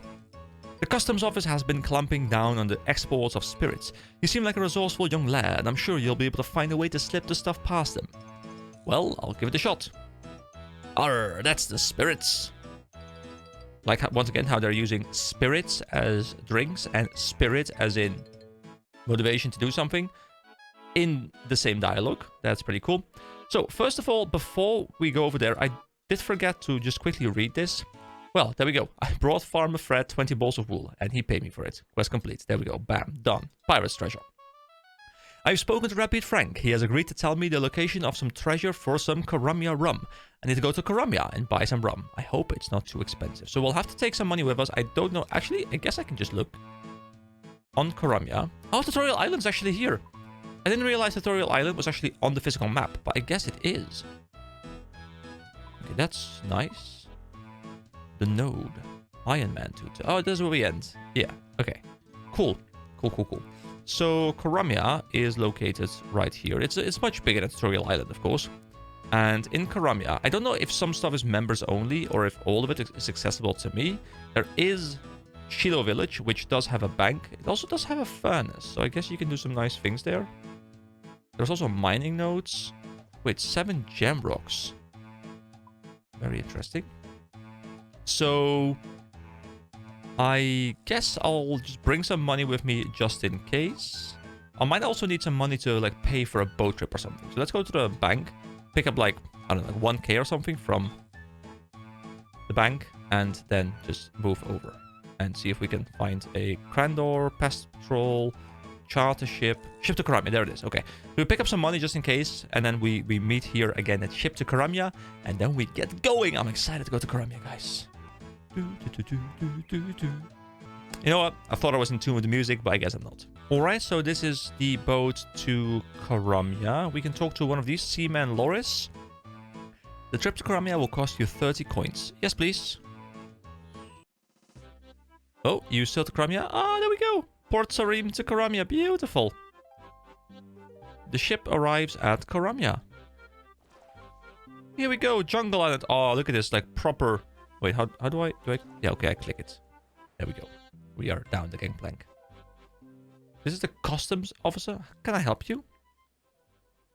The customs office has been clamping down on the exports of spirits. You seem like a resourceful young lad. I'm sure you'll be able to find a way to slip the stuff past them. Well, I'll give it a shot. Arr, that's the spirits. Like, once again, how they're using spirits as drinks and spirit as in motivation to do something in the same dialogue. That's pretty cool. So, first of all, before we go over there, I did forget to just quickly read this. Well, there we go. I brought Farmer Fred 20 balls of wool, and he paid me for it. Quest complete. There we go. Bam. Done. Pirate's treasure. I've spoken to Rapid Frank. He has agreed to tell me the location of some treasure for some Karamia rum. I need to go to Karamia and buy some rum. I hope it's not too expensive. So we'll have to take some money with us. I don't know. Actually, I guess I can just look on Karamia. Oh, Tutorial Island's actually here. I didn't realize Tutorial Island was actually on the physical map, but I guess it is. Okay, that's nice. The node. Iron Man tutor. Oh, this is where we end. Yeah, okay. Cool. Cool. So, Karamia is located right here. It's much bigger than Tutorial Island, of course. And in Karamia, I don't know if some stuff is members only or if all of it is accessible to me. There is Shiloh Village, which does have a bank. It also does have a furnace, so I guess you can do some nice things there. There's also mining nodes. Wait, 7 gem rocks. Very interesting. So, I guess I'll just bring some money with me just in case. I might also need some money to like pay for a boat trip or something. So let's go to the bank, pick up like, I don't know, like 1K or something from the bank, and then just move over and see if we can find a Crandor, Pest Patrol, charter ship to Karamia. There it is. Okay, we pick up some money just in case, and then we meet here again at ship to Karamia, and then we get going. I'm excited to go to Karamia, guys. You know what? I thought I was in tune with the music, but I guess I'm not. Alright, so this is the boat to Karamia. We can talk to one of these, Seaman Loris. The trip to Karamia will cost you 30 coins. Yes, please. Oh, you still to Karamia? Ah, there we go. Port Sarim to Karamia. Beautiful. The ship arrives at Karamia. Here we go. Jungle Island. Oh, look at this. Like proper... Wait, how do I... Yeah, okay, I click it. There we go. We are down the gangplank. This is the customs officer. Can I help you?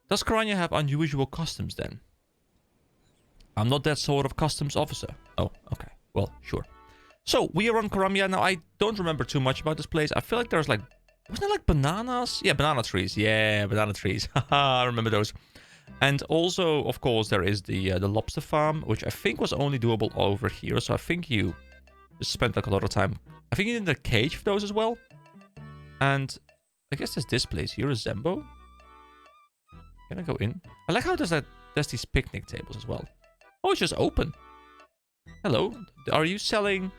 Does Karamia have unusual customs then? I'm not that sort of customs officer. Oh, okay. Well, sure. So, we are on Karamia. Now, I don't remember too much about this place. I feel like there's like... Wasn't there like bananas? Yeah, banana trees. Yeah, banana trees. Haha, I remember those. And also, of course, there is the lobster farm, which I think was only doable over here. So I think you just spent like a lot of time. I think you need a cage for those as well. And I guess there's this place here, a Zembo. Can I go in? I like how there's these picnic tables as well. Oh, it's just open. Hello. Are you selling...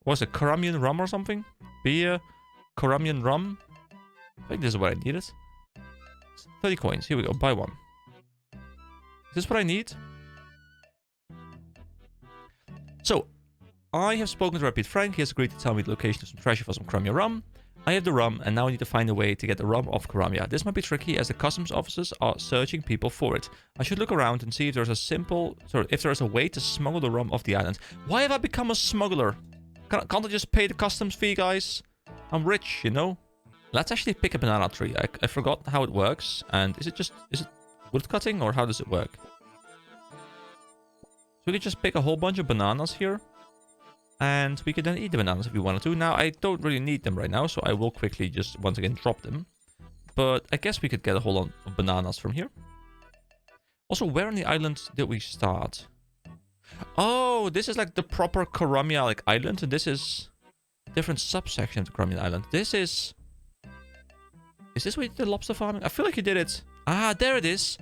Was it Karamian rum or something? Beer, Karamian rum. I think this is what I needed. 30 coins. Here we go. Buy one. Is this what I need? So, I have spoken to Rapid Frank. He has agreed to tell me the location of some treasure for some Karamia rum. I have the rum, and now I need to find a way to get the rum off Karamia. This might be tricky, as the customs officers are searching people for it. I should look around and see if there's a way to smuggle the rum off the island. Why have I become a smuggler? Can't I just pay the customs fee, guys? I'm rich, you know? Let's actually pick a banana tree. I forgot how it works. And is it wood cutting, or how does it work? So we could just pick a whole bunch of bananas here. And we could then eat the bananas if we wanted to. Now, I don't really need them right now, so I will quickly just once again drop them. But I guess we could get a whole lot of bananas from here. Also, where on the island did we start? Oh, this is like the proper Karamia like island. And this is a different subsection of the Karamia island. This is... Is this where you did the lobster farming? I feel like you did it. Ah, there it is.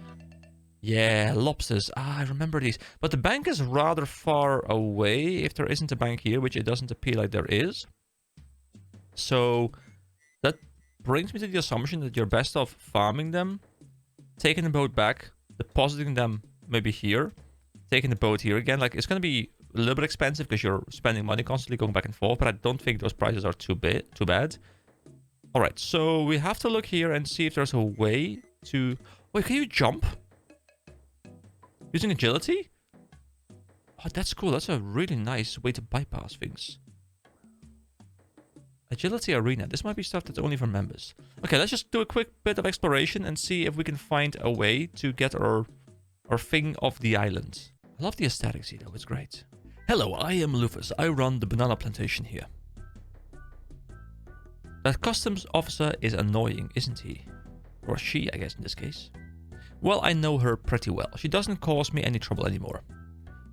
Yeah, lobsters. Ah, I remember these. But the bank is rather far away if there isn't a bank here, which it doesn't appear like there is. So that brings me to the assumption that you're best off farming them, taking the boat back, depositing them maybe here, taking the boat here again. Like, it's going to be a little bit expensive because you're spending money constantly going back and forth, but I don't think those prices are too bad. All right, so we have to look here and see if there's a way to... Wait, can you jump? Using agility? Oh, that's cool. That's a really nice way to bypass things. Agility arena. This might be stuff that's only for members. Okay, let's just do a quick bit of exploration and see if we can find a way to get our thing off the island. I love the aesthetics here, though. It's great. Hello, I am Lufus. I run the banana plantation here. That customs officer is annoying, isn't he? Or she, I guess, in this case. Well, I know her pretty well. She doesn't cause me any trouble anymore.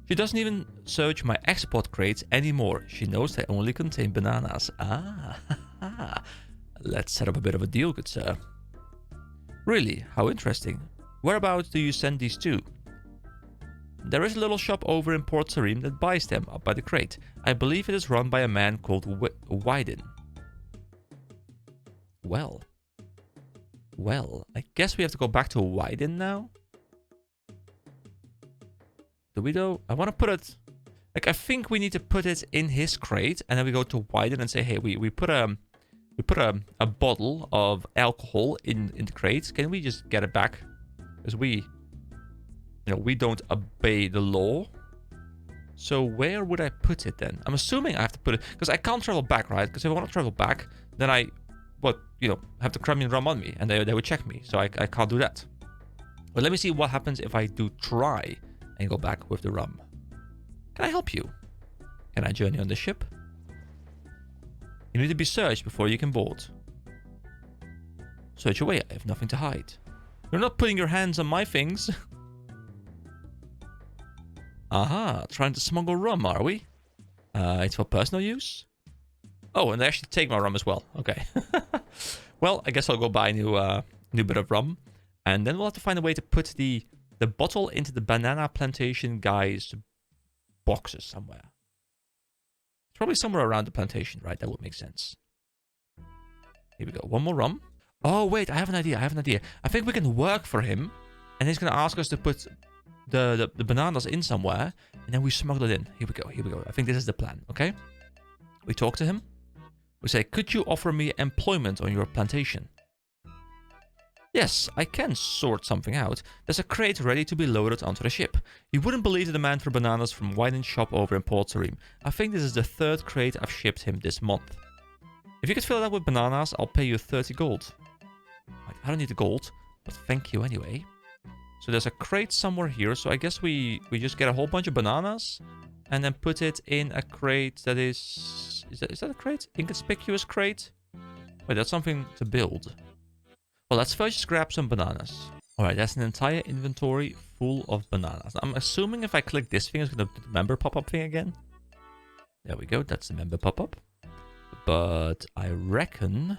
She doesn't even search my export crates anymore. She knows they only contain bananas. Ah, let's set up a bit of a deal, good sir. Really? How interesting. Whereabouts do you send these to? There is a little shop over in Port Sarim that buys them up by the crate. I believe it is run by a man called Wyden. Well, I guess we have to go back to Wyden now. Do we though? I want to put it... Like, I think we need to put it in his crate, and then we go to Wyden and say, hey, we put a bottle of alcohol in the crate. Can we just get it back? Because we don't obey the law. So where would I put it then? I'm assuming I have to put it... Because I can't travel back, right? Because if I want to travel back, then I... have the Kremlin rum on me, and they would check me, so I can't do that. But let me see what happens if I do try and go back with the rum. Can I help you? Can I journey on the ship? You need to be searched before you can board. Search away, I have nothing to hide. You're not putting your hands on my things. Aha, trying to smuggle rum, are we? It's for personal use? Oh, and they actually take my rum as well. Okay. Well, I guess I'll go buy a new bit of rum. And then we'll have to find a way to put the bottle into the banana plantation guy's boxes somewhere. It's probably somewhere around the plantation, right? That would make sense. Here we go. One more rum. Oh, wait. I have an idea. I think we can work for him. And he's going to ask us to put the bananas in somewhere. And then we smuggle it in. Here we go. I think this is the plan. Okay? We talk to him. We say, could you offer me employment on your plantation? Yes, I can sort something out. There's a crate ready to be loaded onto the ship. You wouldn't believe the demand for bananas from Wyden's shop over in Port Sarim. I think this is the 3rd crate I've shipped him this month. If you could fill it up with bananas, I'll pay you 30 gold. I don't need the gold, but thank you anyway. So there's a crate somewhere here, so I guess we just get a whole bunch of bananas and then put it in a crate that is... Is that a crate? Inconspicuous crate? Wait, that's something to build. Well, let's first just grab some bananas. Alright, that's an entire inventory full of bananas. I'm assuming if I click this thing, it's going to do the member pop-up thing again. There we go, that's the member pop-up. But I reckon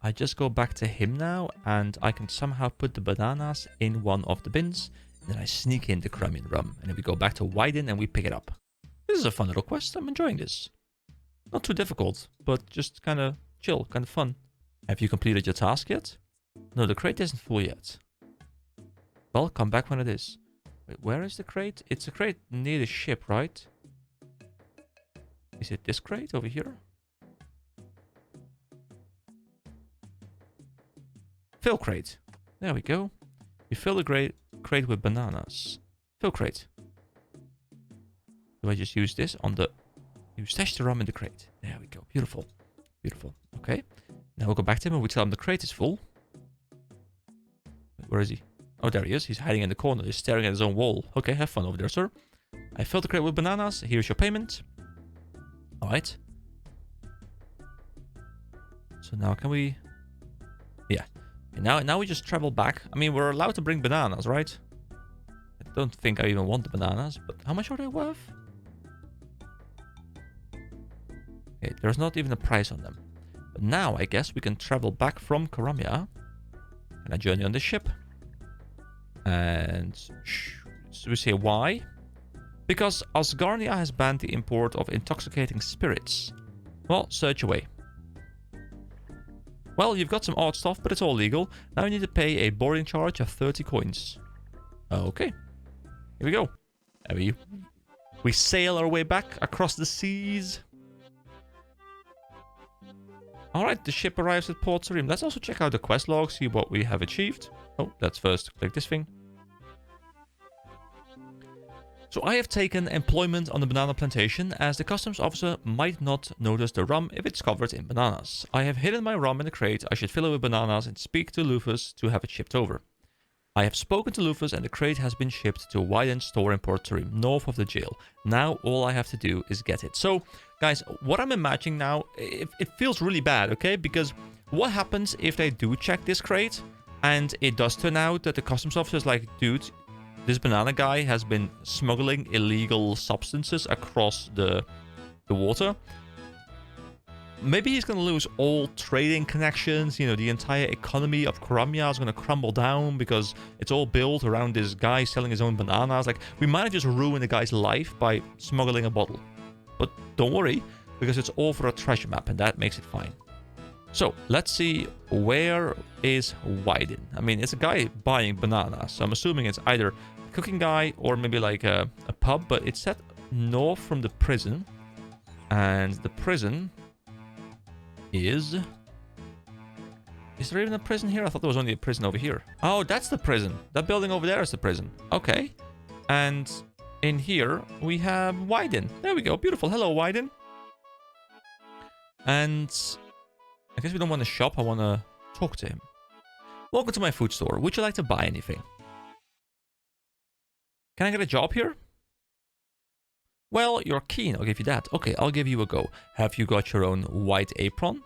I just go back to him now, and I can somehow put the bananas in one of the bins. And then I sneak in the Kremlin rum, and then we go back to Wyden and we pick it up. This is a fun little quest, I'm enjoying this. Not too difficult, but just kind of chill, kind of fun. Have you completed your task yet? No, the crate isn't full yet. Well, come back when it is. Wait, where is the crate? It's a crate near the ship, right? Is it this crate over here? Fill crate. There we go. You fill the crate with bananas. Fill crate. Do I just use this on the... You stash the rum in the crate. There we go. Beautiful. Beautiful. Okay. Now we'll go back to him and we tell him the crate is full. Where is he? Oh, there he is. He's hiding in the corner. He's staring at his own wall. Okay, have fun over there, sir. I filled the crate with bananas. Here's your payment. Alright. So now can we... Yeah. Okay, now we just travel back. I mean, we're allowed to bring bananas, right? I don't think I even want the bananas, but how much are they worth? Okay, there's not even a price on them. But now, I guess, we can travel back from Karamia. And I journey on the ship. And... So we say why? Because Asgarnia has banned the import of intoxicating spirits. Well, search away. Well, you've got some odd stuff, but it's all legal. Now you need to pay a boarding charge of 30 coins. Okay. Here we go. We sail our way back across the seas. Alright, the ship arrives at Port Sarim. Let's also check out the quest log, see what we have achieved. Oh, let's first click this thing. So I have taken employment on the banana plantation, as the customs officer might not notice the rum if it's covered in bananas. I have hidden my rum in the crate. I should fill it with bananas and speak to Lufus to have it shipped over. I have spoken to Lufus and the crate has been shipped to a Wyden's store in Port Sarim, north of the jail. Now all I have to do is get it. So, guys, what I'm imagining now, it feels really bad, okay? Because what happens if they do check this crate and it does turn out that the customs officer is like, dude, this banana guy has been smuggling illegal substances across the water. Maybe he's going to lose all trading connections. You know, the entire economy of Karamia is going to crumble down because it's all built around this guy selling his own bananas. Like, we might have just ruined the guy's life by smuggling a bottle. But don't worry, because it's all for a treasure map, and that makes it fine. So, let's see, where is Wyden? I mean, it's a guy buying bananas, so I'm assuming it's either a cooking guy or maybe like a pub, but it's set north from the prison. And the prison... Is there even a prison here? I thought there was only a prison over here. Oh, that's the prison. That building over there is the prison. Okay. And in here, we have Wyden. There we go. Beautiful. Hello, Wyden. And I guess we don't want to shop. I want to talk to him. Welcome to my food store. Would you like to buy anything? Can I get a job here? Well, you're keen. I'll give you that. Okay, I'll give you a go. Have you got your own white apron?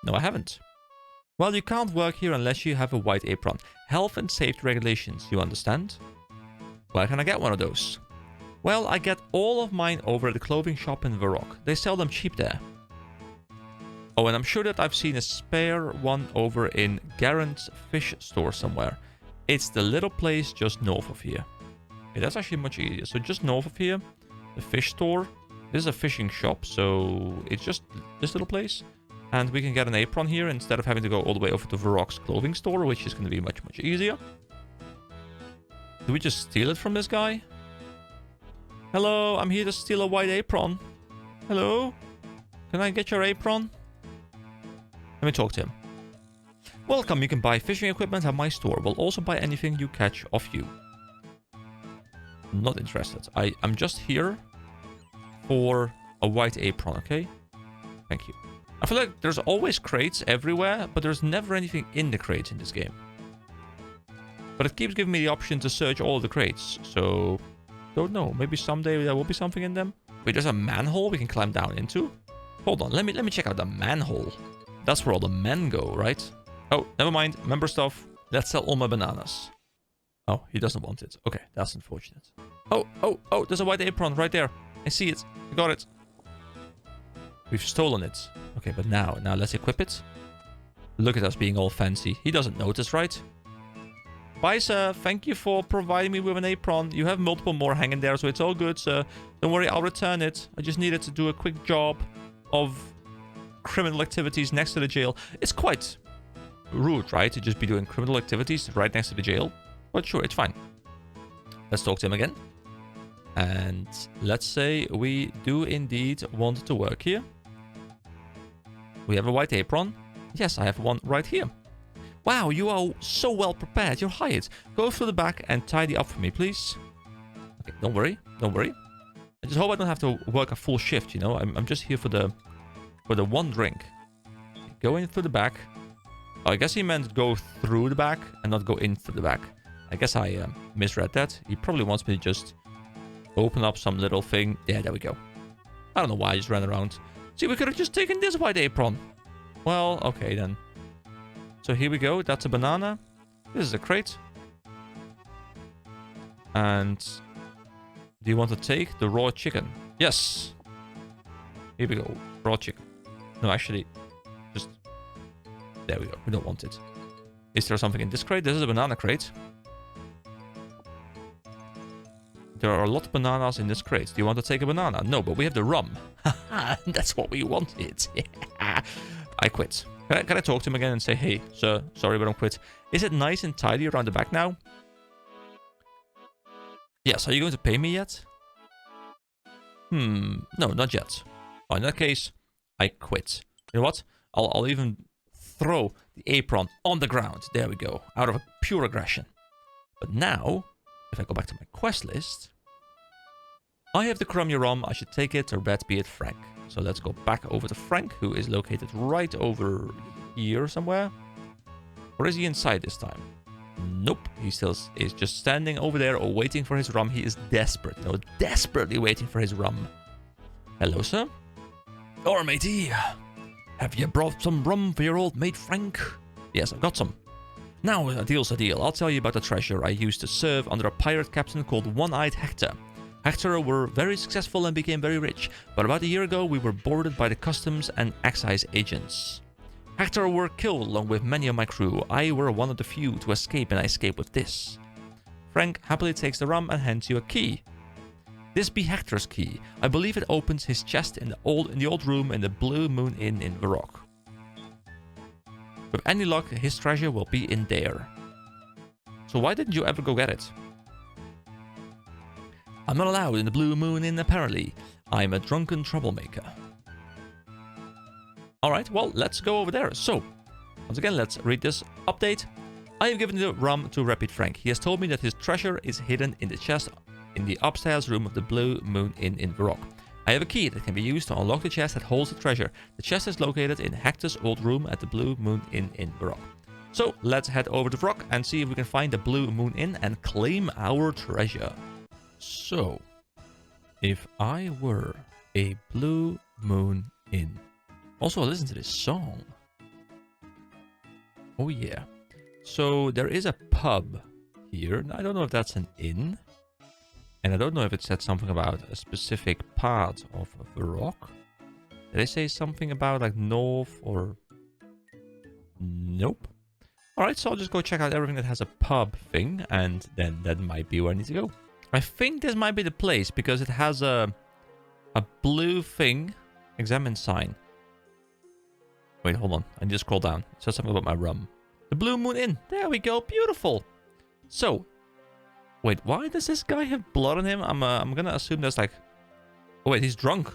No, I haven't. Well, you can't work here unless you have a white apron. Health and safety regulations, you understand? Where can I get one of those? Well, I get all of mine over at the clothing shop in Varrock. They sell them cheap there. Oh, and I'm sure that I've seen a spare one over in Garant's fish store somewhere. It's the little place just north of here. Okay, that's actually much easier. So just north of here, the fish store. This is a fishing shop, so it's just this little place. And we can get an apron here instead of having to go all the way over to Varrock's clothing store, which is going to be much, much easier. Do we just steal it from this guy? Hello, I'm here to steal a white apron. Hello? Can I get your apron? Let me talk to him. Welcome, you can buy fishing equipment at my store. We'll also buy anything you catch off you. Not interested. I'm just here for a white apron, okay? Thank you. I feel like there's always crates everywhere, but there's never anything in the crates in this game. But it keeps giving me the option to search all of the crates, so... Don't know. Maybe someday there will be something in them. Wait, there's a manhole we can climb down into? Hold on, let me check out the manhole. That's where all the men go, right? Oh, never mind. Member stuff. Let's sell all my bananas. Oh, he doesn't want it. Okay, that's unfortunate. Oh, there's a white apron right there. I see it. I got it. We've stolen it. Okay, but now let's equip it. Look at us being all fancy. He doesn't notice, right? Bye, sir. Thank you for providing me with an apron. You have multiple more hanging there, so it's all good, sir. Don't worry, I'll return it. I just needed to do a quick job of criminal activities next to the jail. It's quite rude, right? To just be doing criminal activities right next to the jail. But sure, it's fine. Let's talk to him again. And let's say we do indeed want to work here. We have a white apron. Yes, I have one right here. Wow, you are so well prepared. You're hired. Go through the back and tidy up for me, please. Okay, don't worry. Don't worry. I just hope I don't have to work a full shift, you know? I'm just here for the one drink. Go in through the back. Oh, I guess he meant go through the back and not go in through the back. I guess I misread that. He probably wants me to just open up some little thing. Yeah, there we go. I don't know why I just ran around. See, we could have just taken this white apron. Well, okay then. So here we go. That's a banana. This is a crate. And do you want to take the raw chicken? Yes. Here we go. Raw chicken. No, actually, just... There we go. We don't want it. Is there something in this crate? This is a banana crate. There are a lot of bananas in this crate. Do you want to take a banana? No, but we have the rum. That's what we wanted. I quit. Can I talk to him again and say, hey, sir, sorry, but I'm quit. Is it nice and tidy around the back now? Yes, are you going to pay me yet? No, not yet. Oh, in that case, I quit. You know what? I'll even throw the apron on the ground. There we go. Out of pure aggression. But now, if I go back to my quest list, I have the Crummy Rum. I should take it to Red Beard Frank. So let's go back over to Frank, who is located right over here somewhere. Or is he inside this time? Nope, he still is just standing over there or waiting for his rum. He is desperate, you know, desperately waiting for his rum. Hello, sir. Or matey, have you brought some rum for your old mate Frank? Yes, I've got some. Now, a deal's a deal. I'll tell you about the treasure I used to serve under a pirate captain called One-Eyed Hector. Hector were very successful and became very rich, but about a year ago we were boarded by the customs and excise agents. Hector were killed along with many of my crew. I were one of the few to escape, and I escaped with this. Frank happily takes the rum and hands you a key. This be Hector's key. I believe it opens his chest in the old room in the Blue Moon Inn in Varrock. With any luck, his treasure will be in there. So why didn't you ever go get it? I'm not allowed in the Blue Moon Inn, apparently. I'm a drunken troublemaker. Alright, well, let's go over there. So, once again, let's read this update. I have given the rum to Rapid Frank. He has told me that his treasure is hidden in the chest in the upstairs room of the Blue Moon Inn in Varrock. I have a key that can be used to unlock the chest that holds the treasure. The chest is located in Hector's old room at the Blue Moon Inn in Varrock. So, let's head over to Varrock and see if we can find the Blue Moon Inn and claim our treasure. So, if I were a Blue Moon Inn. Also, listen to this song. Oh yeah. So, there is a pub here. I don't know if that's an inn. And I don't know if it said something about a specific part of Varrock. Did they say something about like north or... Nope. Alright, so I'll just go check out everything that has a pub thing. And then that might be where I need to go. I think this might be the place because it has a blue thing. Examine sign. Wait, hold on. I need to scroll down. It says something about my rum. The Blue Moon Inn. There we go. Beautiful. So, wait, why does this guy have blood on him? I'm gonna assume that's like... Oh, wait, he's drunk.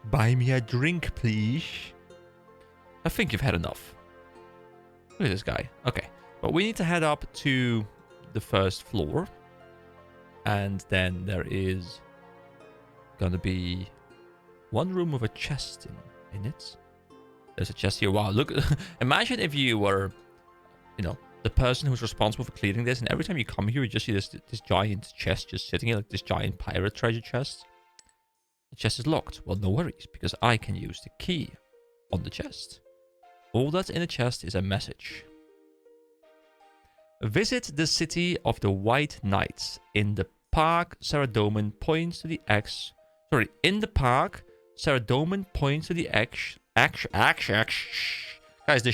Buy me a drink, please. I think you've had enough. Look at this guy. Okay. But we need to head up to the first floor. And then there is gonna be one room with a chest in it. There's a chest here. Wow, look. Imagine if you were, you know, the person who's responsible for clearing this, and every time you come here, you just see this giant chest just sitting here, like this giant pirate treasure chest. The chest is locked. Well, no worries, because I can use the key on the chest. All that's in the chest is a message. Visit the city of the White Knights. In the park, Saradomin points to the X. Sorry, in the park, Saradomin points to the X. Guys, the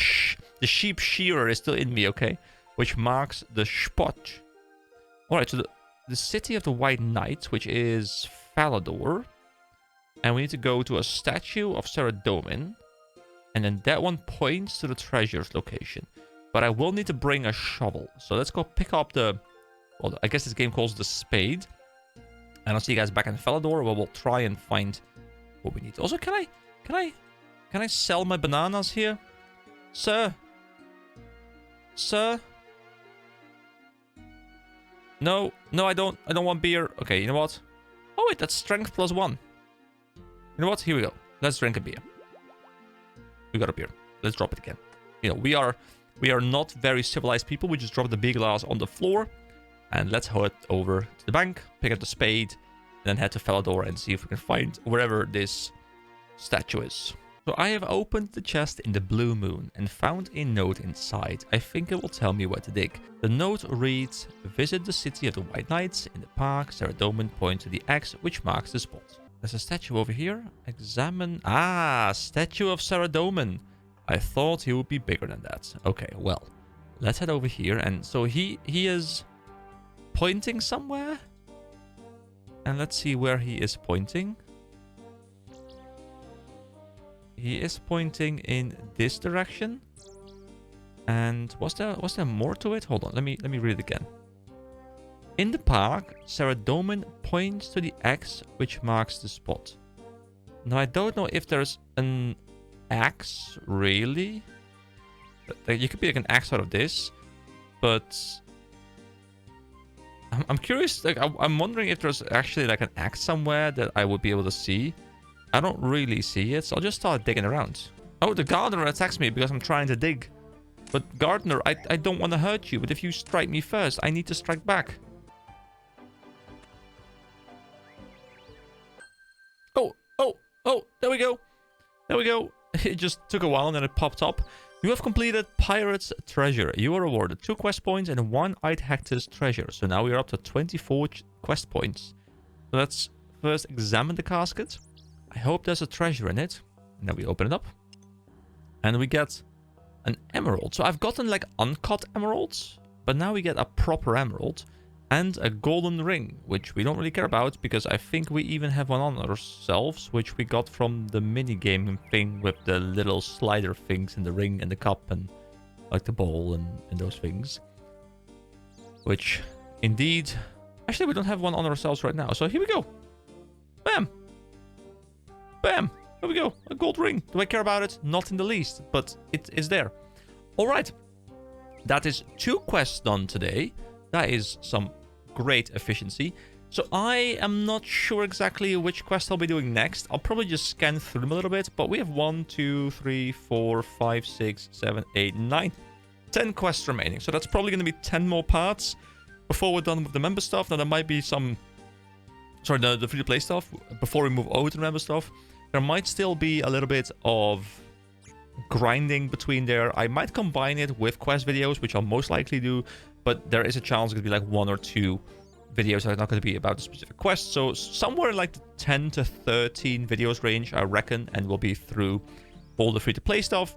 sheep shearer is still in me, okay? Which marks the spot. Alright, so the city of the White Knights, which is Falador. And we need to go to a statue of Saradomin. And then that one points to the treasure's location. But I will need to bring a shovel. So let's go pick up the... Well, I guess this game calls the spade. And I'll see you guys back in Falador, where we'll try and find what we need. Also, can I sell my bananas here? Sir? Sir? No, I don't want beer. Okay, you know what? Oh wait, that's strength +1. You know what? Here we go. Let's drink a beer. We got a beer. Let's drop it again. You know, we are not very civilized people. We just drop the beer glass on the floor. And let's head over to the bank, pick up the spade, and then head to Falador and see if we can find wherever this statue is. So I have opened the chest in the Blue Moon and found a note inside. I think it will tell me where to dig. The note reads, visit the city of the White Knights. In the park, Saradomin points to the X, which marks the spot. There's a statue over here. Examine... Ah, statue of Saradomin. I thought he would be bigger than that. Okay, well, let's head over here. And so he is pointing somewhere. And let's see where he is pointing. He is pointing in this direction. And was there more to it? Hold on, let me read it again. In the park, Saradomin points to the X, which marks the spot. Now, I don't know if there's an X, really. You could be like an X out of this, but I'm curious. Like, I'm wondering if there's actually like an X somewhere that I would be able to see. I don't really see it, so I'll just start digging around. Oh, the gardener attacks me because I'm trying to dig. But gardener, I don't want to hurt you, but if you strike me first, I need to strike back. Oh, there we go. There we go. It just took a while and then it popped up. You have completed Pirate's Treasure. You are awarded 2 quest points and 1 Hector's treasure. So now we are up to 24 quest points. So let's first examine the casket. I hope there's a treasure in it. And then we open it up. And we get an emerald. So I've gotten like uncut emeralds. But now we get a proper emerald. And a golden ring, which we don't really care about, because I think we even have one on ourselves, which we got from the minigame thing with the little slider things in the ring and the cup and like the bowl and those things. Which, indeed... Actually, we don't have one on ourselves right now, so here we go. Bam! Bam! There we go. A gold ring. Do I care about it? Not in the least, but it is there. Alright. That is 2 quests done today. That is some great efficiency. So I am not sure exactly which quest I'll be doing next. I'll probably just scan through them a little bit. But we have 1, 2, 3, 4, 5, 6, 7, 8, 9, 10 quests remaining. So that's probably going to be 10 more parts before we're done with the member stuff. Now there might be some... Sorry, the free-to-play stuff. Before we move over to the member stuff, there might still be a little bit of grinding between there. I might combine it with quest videos, which I'll most likely do. But there is a chance it's going to be like 1 or 2 videos that are not going to be about a specific quest. So somewhere like the 10 to 13 videos range, I reckon, and we'll be through all the free-to-play stuff,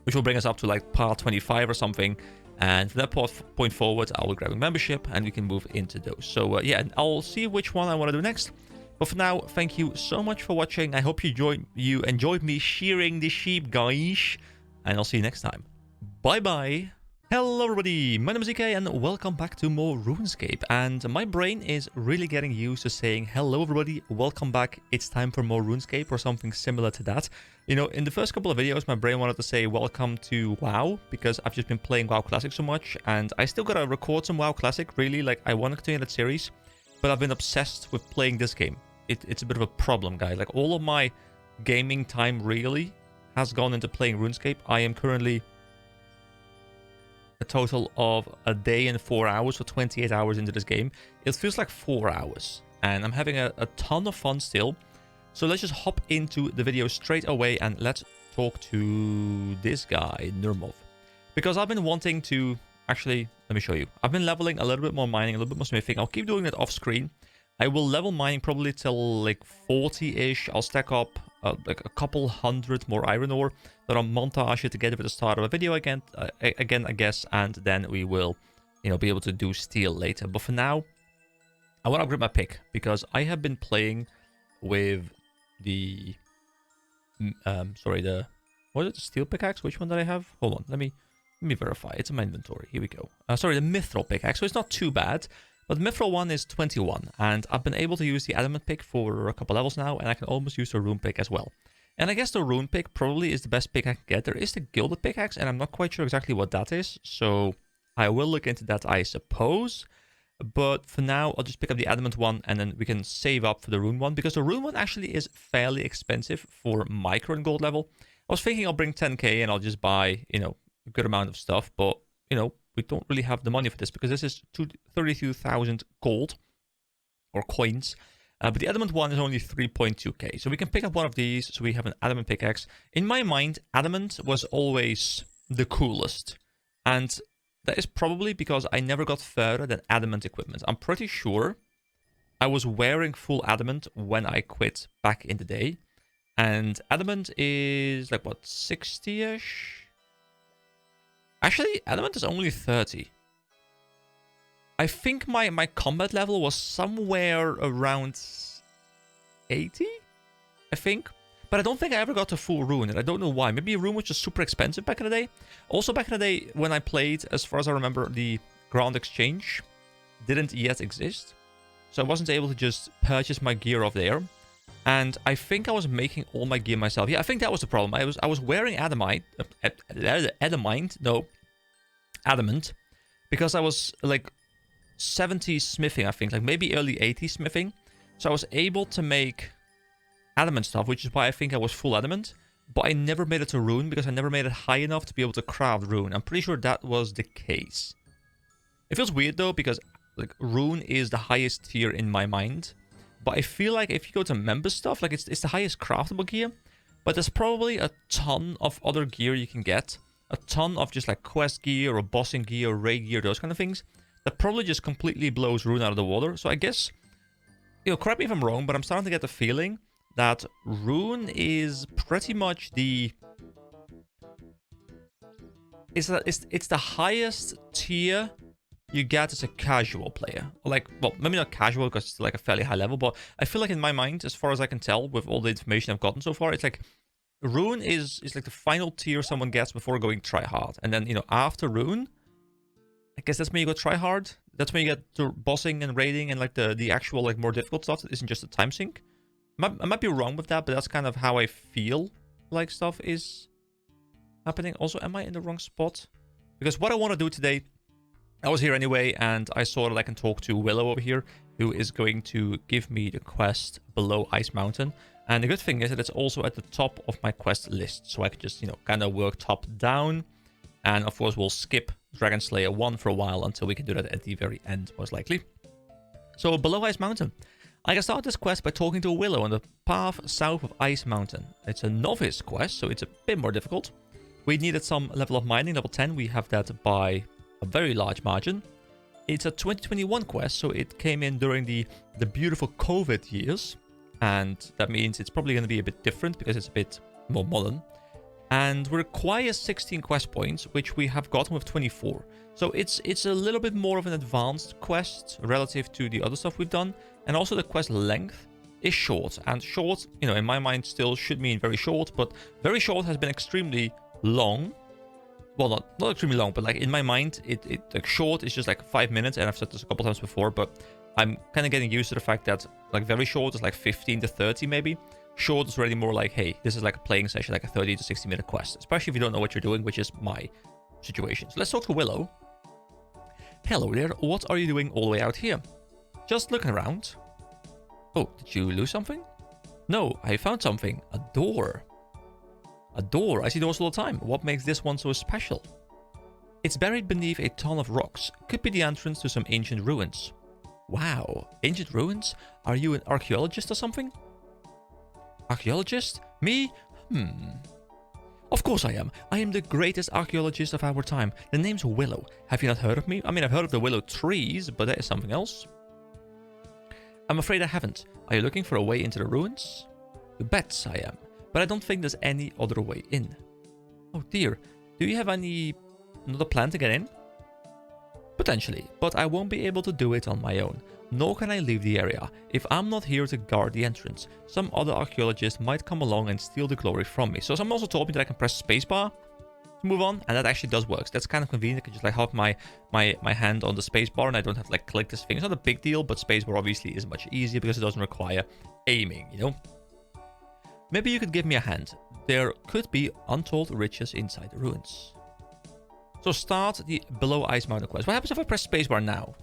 which will bring us up to like part 25 or something. And from that point forward, I'll be grabbing membership and we can move into those. So yeah, I'll see which one I want to do next. But for now, thank you so much for watching. I hope you enjoyed me shearing the sheep, guys. And I'll see you next time. Bye-bye. Hello everybody, my name is EK and welcome back to more RuneScape. And my brain is really getting used to saying hello everybody, welcome back, it's time for more RuneScape or something similar to that. You know, in the first couple of videos my brain wanted to say welcome to WoW because I've just been playing WoW Classic so much and I still gotta record some WoW Classic, really, like I want to continue that series, but I've been obsessed with playing this game. It's a bit of a problem, guys. Like all of my gaming time really has gone into playing RuneScape. I am currently a total of a day and 4 hours, so 28 hours into this game. It feels like 4 hours, and I'm having a ton of fun still. So let's just hop into the video straight away, and let's talk to this guy, Nurmov. Because I've been wanting to... Actually, let me show you. I've been leveling a little bit more mining, a little bit more smithing. I'll keep doing that off screen. I will level mining probably till like 40-ish. I'll stack up like a couple hundred more iron ore that I'll montage it together with the start of a video again, I guess, and then we will, you know, be able to do steel later. But for now, I want to upgrade my pick because I have been playing with the, what is it, the steel pickaxe? Which one did I have? Hold on, let me verify. It's in my inventory. Here we go. Sorry, the mithril pickaxe. So it's not too bad. But the mithril one is 21, and I've been able to use the adamant pick for a couple levels now, and I can almost use the rune pick as well. And I guess the rune pick probably is the best pick I can get. There is the gilded pickaxe, and I'm not quite sure exactly what that is, so I will look into that, I suppose. But for now, I'll just pick up the adamant one, and then we can save up for the rune one, because the rune one actually is fairly expensive for my current gold level. I was thinking I'll bring 10k and I'll just buy, you know, a good amount of stuff, but, you know, we don't really have the money for this because this is 32,000 gold or coins. But the adamant one is only 3.2k. So we can pick up one of these. So we have an adamant pickaxe. In my mind, adamant was always the coolest. And that is probably because I never got further than adamant equipment. I'm pretty sure I was wearing full adamant when I quit back in the day. And adamant is like, what, 60-ish? Actually, adamant is only 30. I think my combat level was somewhere around 80, I think. But I don't think I ever got to full rune, and I don't know why. Maybe rune was just super expensive back in the day. Also, back in the day, when I played, as far as I remember, the Grand Exchange didn't yet exist. So I wasn't able to just purchase my gear off there. And I think I was making all my gear myself. Yeah, I think that was the problem. I was wearing adamant, because I was like 70 smithing, I think, like maybe early 80s smithing. So I was able to make adamant stuff, which is why I think I was full adamant. But I never made it to rune because I never made it high enough to be able to craft rune. I'm pretty sure that was the case. It feels weird though, because like rune is the highest tier in my mind. But I feel like if you go to member stuff, like it's the highest craftable gear. But there's probably a ton of other gear you can get. A ton of just like quest gear or bossing gear or raid gear, those kind of things. That probably just completely blows rune out of the water. So I guess, you know, correct me if I'm wrong, but I'm starting to get the feeling that rune is pretty much the... It's the highest tier you get as a casual player. Like, well, maybe not casual because it's like a fairly high level, but I feel like in my mind, as far as I can tell with all the information I've gotten so far, it's like rune is like the final tier someone gets before going try hard. And then, you know, after rune, I guess that's when you go try hard. That's when you get to bossing and raiding and like the actual like more difficult stuff that isn't just a time sink. I might be wrong with that, but that's kind of how I feel like stuff is happening. Also, am I in the wrong spot? Because what I want to do today, I was here anyway, and I saw that I can talk to Willow over here, who is going to give me the quest below Ice Mountain. And the good thing is that it's also at the top of my quest list, so I could just, you know, kind of work top down. And of course, we'll skip Dragon Slayer 1 for a while until we can do that at the very end, most likely. So below Ice Mountain, I can start this quest by talking to Willow on the path south of Ice Mountain. It's a novice quest, so it's a bit more difficult. We needed some level of mining, level 10. We have that by a very large margin. It's a 2021 quest, so it came in during the beautiful COVID years. And that means it's probably going to be a bit different because it's a bit more modern. And we require 16 quest points, which we have gotten with 24. So it's a little bit more of an advanced quest relative to the other stuff we've done. And also the quest length is short. And short, you know, in my mind still should mean very short. But very short has been extremely long. well, not extremely long, but like in my mind, it like short is just like 5 minutes, and I've said this a couple times before, but I'm kind of getting used to the fact that like very short is like 15 to 30 maybe. Short is really more like, hey, this is like a playing session, like a 30 to 60 minute quest, especially if you don't know what you're doing, which is my situation. So let's talk to Willow. Hello there, what are you doing all the way out here? Just looking around. Oh, did you lose something? No, I found something. A door. A door. I see doors all the time. What makes this one so special? It's buried beneath a ton of rocks. Could be the entrance to some ancient ruins. Wow, ancient ruins? Are you an archaeologist or something? Archaeologist? Me? Of course I am. I am the greatest archaeologist of our time. The name's Willow. Have you not heard of me? I mean, I've heard of the willow trees, but that is something else. I'm afraid I haven't. Are you looking for a way into the ruins? You bet I am. But I don't think there's any other way in. Oh dear. Do you have another plan to get in? Potentially, but I won't be able to do it on my own. Nor can I leave the area. If I'm not here to guard the entrance, some other archaeologist might come along and steal the glory from me. So someone also told me that I can press spacebar to move on, and that actually does work. So that's kind of convenient. I can just like have my hand on the spacebar, and I don't have to like click this thing. It's not a big deal, but spacebar obviously is much easier because it doesn't require aiming, you know? Maybe you could give me a hand. There could be untold riches inside the ruins. So start the below Ice Mountain quest. What happens if I press spacebar now?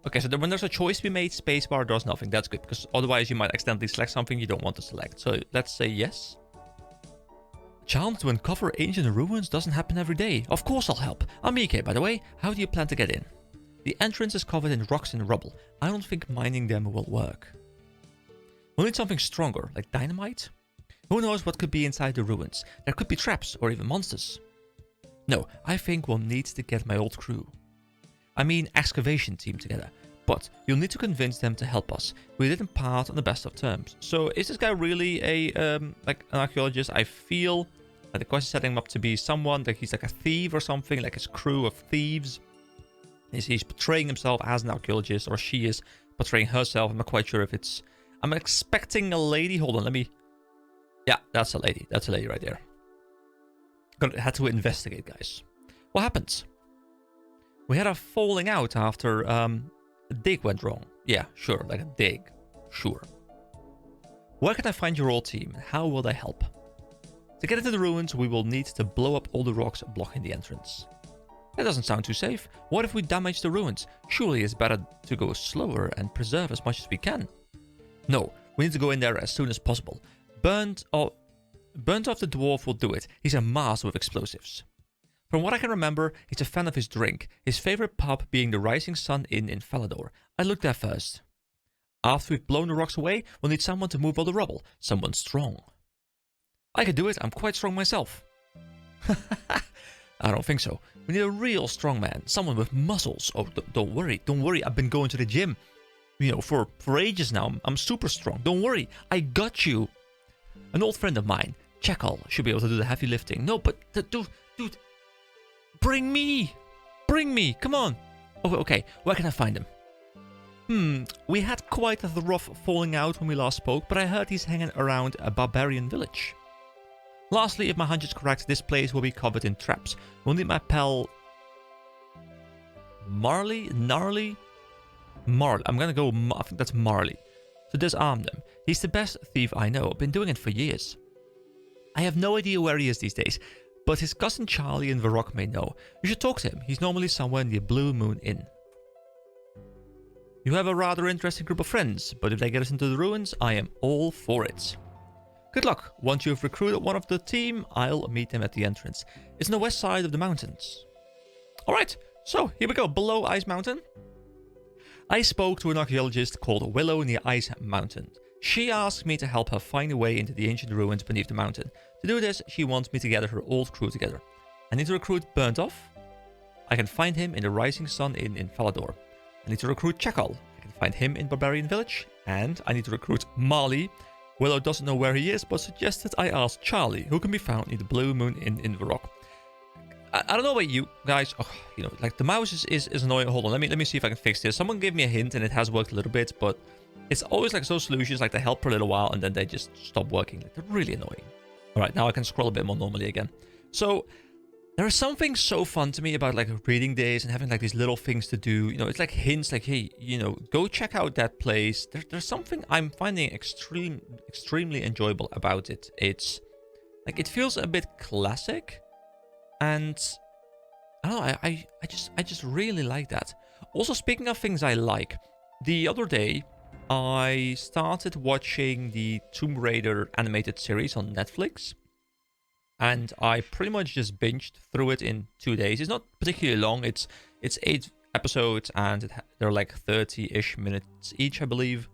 Okay, so when there's a choice to be made, spacebar does nothing. That's good, because otherwise you might accidentally select something you don't want to select. So let's say yes. Chance to uncover ancient ruins doesn't happen every day. Of course I'll help. I'm Mike, by the way. How do you plan to get in? The entrance is covered in rocks and rubble. I don't think mining them will work. We'll need something stronger, like dynamite? Who knows what could be inside the ruins? There could be traps or even monsters. No, I think we'll need to get my old crew. I mean excavation team together. But you'll need to convince them to help us. We didn't part on the best of terms. So is this guy really a like an archaeologist? I feel that the quest is setting him up to be someone that he's like a thief or something, like his crew of thieves. He's portraying himself as an archaeologist, or she is portraying herself. I'm not quite sure if it's... I'm expecting a lady. Hold on, let me... Yeah, that's a lady. That's a lady right there. Had to investigate, guys. What happens? We had a falling out after a dig went wrong. Yeah, sure, like a dig. Sure. Where can I find your old team, and how will they help? To get into the ruins, we will need to blow up all the rocks blocking the entrance. That doesn't sound too safe. What if we damage the ruins? Surely it's better to go slower and preserve as much as we can. No, we need to go in there as soon as possible. Burnt off the dwarf will do it. He's a master with explosives. From what I can remember, he's a fan of his drink, his favorite pub being the Rising Sun Inn in Falador. I looked there first. After we've blown the rocks away, we'll need someone to move all the rubble. Someone strong. I can do it, I'm quite strong myself. I don't think so. We need a real strong man, someone with muscles. Oh, don't worry, I've been going to the gym, you know, for ages now. I'm super strong. Don't worry, I got you. An old friend of mine, Chekhov, should be able to do the heavy lifting. No, but dude, bring me, come on. Oh, okay, where can I find him? We had quite a rough falling out when we last spoke, but I heard he's hanging around a barbarian village. Lastly, if my hunch is correct, this place will be covered in traps. We'll need my pal... Marley? I'm gonna go... I think that's Marley. To disarm them. He's the best thief I know. I've been doing it for years. I have no idea where he is these days, but his cousin Charlie in Varrock may know. You should talk to him. He's normally somewhere in the Blue Moon Inn. You have a rather interesting group of friends, but if they get us into the ruins, I am all for it. Good luck. Once you've recruited one of the team, I'll meet them at the entrance. It's on the west side of the mountains. Alright, so here we go, below Ice Mountain. I spoke to an archaeologist called Willow in the Ice Mountain. She asked me to help her find a way into the ancient ruins beneath the mountain. To do this, she wants me to gather her old crew together. I need to recruit Burnt Off. I can find him in the Rising Sun Inn in Falador. I need to recruit Chekhov. I can find him in Barbarian Village. And I need to recruit Marley. Willow doesn't know where he is, but suggested I ask Charlie, who can be found in the Blue Moon Inn in Varrock. I don't know about you guys. Oh, you know, like the mouse is annoying. Hold on, let me see if I can fix this. Someone gave me a hint and it has worked a little bit, but it's always like those solutions, like they help for a little while and then they just stop working. Like, they're really annoying. All right, now I can scroll a bit more normally again. So There is something so fun to me about like reading days and having like these little things to do. You know, it's like hints like, hey, you know, go check out that place. There's something I'm finding extremely enjoyable about it. It's like, it feels a bit classic, and I don't know, I just really like that. Also, speaking of things I like, the other day I started watching the Tomb Raider animated series on Netflix, and I pretty much just binged through it in 2 days. It's not particularly long. It's 8 episodes, and they're like 30-ish minutes each, I believe.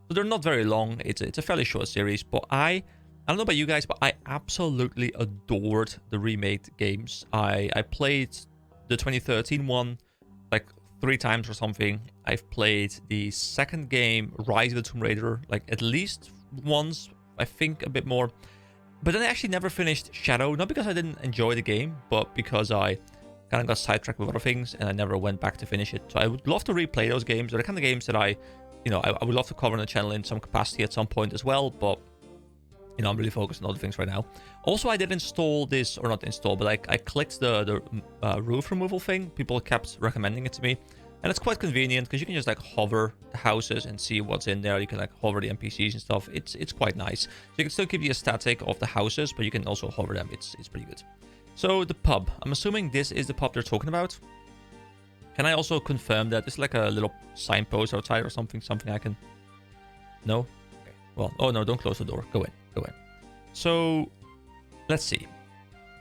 So they're not very long. It's a fairly short series, but I don't know about you guys, but I absolutely adored the remade games. I played the 2013 one like 3 times or something. I've played the second game, Rise of the Tomb Raider, like at least once, I think a bit more. But then I actually never finished Shadow, not because I didn't enjoy the game, but because I kind of got sidetracked with other things and I never went back to finish it. So I would love to replay those games. They're the kind of games that I would love to cover on the channel in some capacity at some point as well, but you know, I'm really focused on other things right now. Also, I did install this, or not install, but I clicked the roof removal thing. People kept recommending it to me. And it's quite convenient because you can just like hover the houses and see what's in there. You can like hover the NPCs and stuff. It's quite nice. So you can still keep the aesthetic of the houses, but you can also hover them. It's pretty good. So the pub. I'm assuming this is the pub they're talking about. Can I also confirm that there's like a little signpost outside or something? Something I can... No? Okay. Well, oh no, don't close the door. Go in. Go in. So, let's see.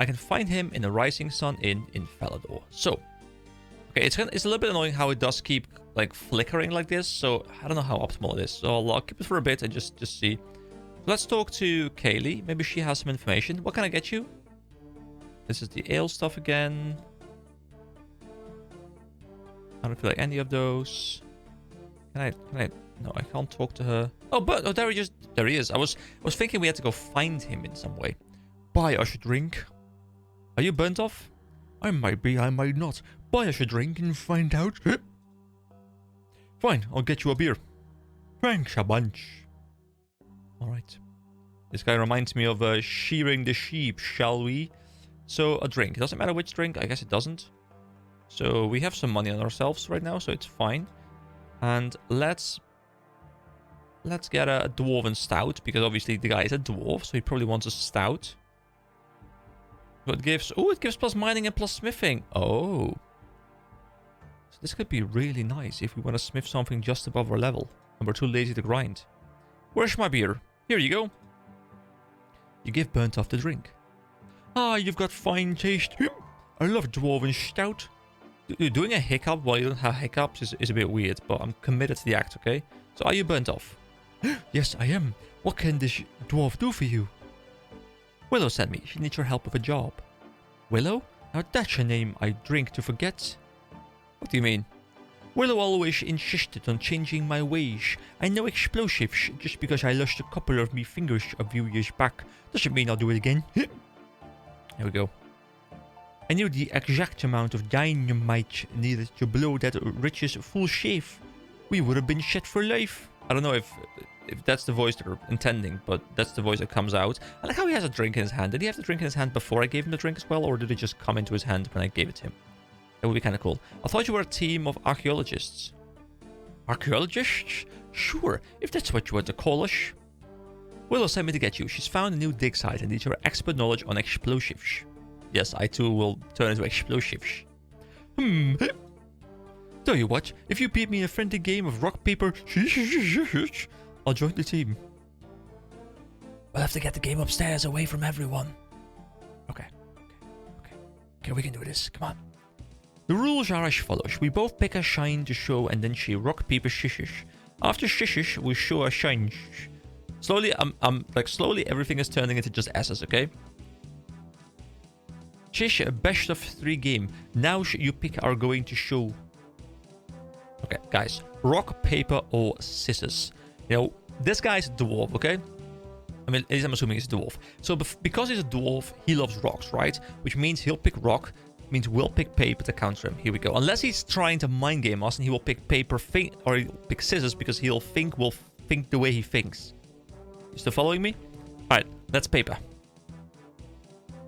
I can find him in the Rising Sun Inn in Falador. So, okay, it's a little bit annoying how it does keep like flickering like this. So, I don't know how optimal it is. So, I'll keep it for a bit and just see. Let's talk to Kaylee. Maybe she has some information. What can I get you? This is the ale stuff again. I don't feel like any of those. Can I? No, I can't talk to her. Oh, but there he is. I was thinking we had to go find him in some way. Buy us a drink. Are you burnt off? I might be, I might not. Buy us a drink and find out. Fine, I'll get you a beer. Thanks a bunch. Alright. This guy reminds me of shearing the sheep, shall we? So, a drink. It doesn't matter which drink. I guess it doesn't. So, we have some money on ourselves right now, so it's fine. And let's get a dwarven stout, because obviously the guy is a dwarf, so he probably wants a stout. So it gives plus mining and plus smithing. Oh. So this could be really nice if we want to smith something just above our level, and we're too lazy to grind. Where's my beer? Here you go. You give burnt off the drink. Ah, you've got fine taste. I love dwarven stout. Doing a hiccup while you don't have hiccups is a bit weird, but I'm committed to the act, okay? So are you burnt off? Yes, I am. What can this dwarf do for you? Willow sent me. She needs your help with a job. Willow? Now that's a name I drink to forget. What do you mean? Willow always insisted on changing my ways. I know explosives just because I lost a couple of me fingers a few years back. Doesn't mean I'll do it again. Here we go. I knew the exact amount of dynamite needed to blow that Rich's full shave. We would have been shit for life. I don't know if that's the voice they're intending, but that's the voice that comes out. I like how he has a drink in his hand. Did he have the drink in his hand before I gave him the drink as well, or did it just come into his hand when I gave it to him? That would be kind of cool. I thought you were a team of archaeologists. Archaeologists? Sure, if that's what you want to call us. Willow sent me to get you. She's found a new dig site and needs your expert knowledge on explosives. Yes, I too will turn into explosives. Tell you what, if you beat me in a friendly game of rock, paper, I'll join the team. We'll have to get the game upstairs away from everyone. Okay, we can do this. Come on. The rules are as follows. We both pick a shine to show and then she rock, paper, scissors. After scissors, we show a shine. Slowly, slowly everything is turning into just S's, okay? Shish, a best of 3 game. Now you pick are going to show. Okay, guys. Rock, paper, or scissors. You know, this guy's a dwarf, okay? I mean, I'm assuming he's a dwarf. So because he's a dwarf, he loves rocks, right? Which means he'll pick rock. Means we'll pick paper to counter him. Here we go. Unless he's trying to mind game us and he will pick paper, or he'll pick scissors because we'll think the way he thinks. You still following me? Alright, that's paper.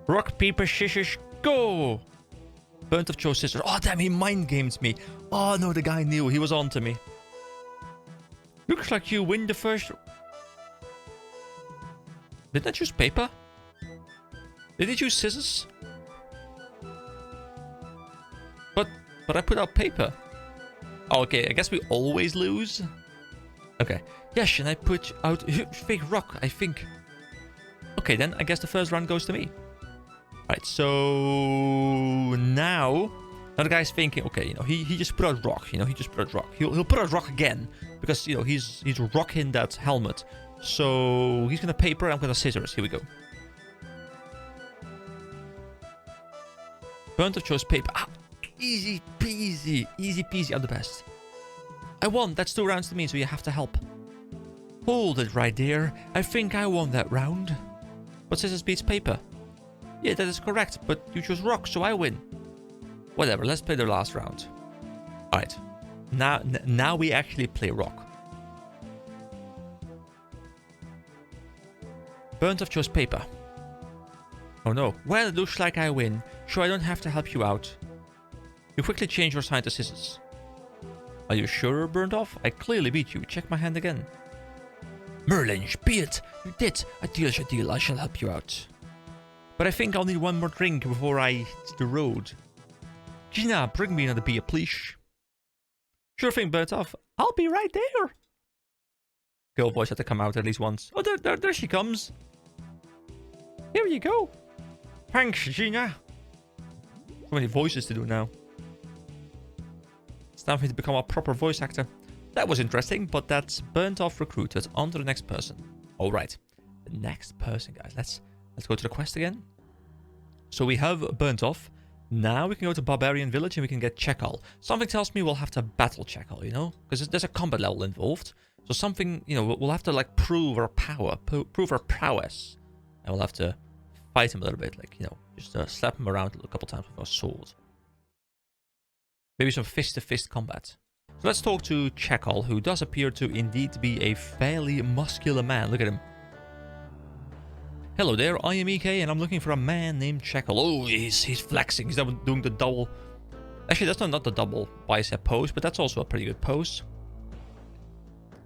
Rock, paper, scissors, Go! Burnt of chose scissors. Oh, damn, he mind games me. Oh, no, the guy knew. He was on to me. Looks like you win the first... Didn't I choose paper? Did he choose scissors? But I put out paper. Oh, okay, I guess we always lose. Okay. Yes, and I put out fake rock, I think. Okay, then I guess the first round goes to me. Alright, so now the guy's thinking, okay, you know, he just put out rock, you know, he just put out rock. He'll put out rock again because, you know, he's rocking that helmet. So he's gonna paper, I'm gonna scissors. Here we go. Burnt of choice paper. Ah, easy peasy. Easy peasy, I'm the best. I won. That's 2 rounds to me, so you have to help. Hold it right there. I think I won that round. But scissors beats paper. Yeah, that is correct, but you chose rock, so I win. Whatever, let's play the last round. Alright. Now we actually play rock. Burnt of choice paper. Oh no. Well, it looks like I win. Sure, I don't have to help you out. You quickly change your sign to scissors. Are you sure, Burnt Off? I clearly beat you. Check my hand again. Merlin, be it. You did. A deal is a deal. I shall help you out. But I think I'll need one more drink before I hit the road. Gina, bring me another beer, please. Sure thing, Burnt Off. I'll be right there. Girl voice had to come out at least once. Oh, there she comes. Here you go. Thanks, Gina. So many voices to do now. It's time for me to become a proper voice actor. That was interesting, but that's Burnt Off recruited. On to the next person. Alright. The next person, guys. Let's go to the quest again. So we have Burnt Off. Now we can go to Barbarian Village and we can get Chekhal. Something tells me we'll have to battle Chekhal, you know? Because there's a combat level involved. So something, you know, we'll have to like prove our power, prove our prowess. And we'll have to fight him a little bit, like, you know, just slap him around a couple times with our sword. Maybe some fist-to-fist combat. So let's talk to Chekhal, who does appear to indeed be a fairly muscular man. Look at him. Hello there, I am EK, and I'm looking for a man named Chekhal. Oh, he's flexing. He's doing the double... Actually, that's not the double bicep pose, but that's also a pretty good pose.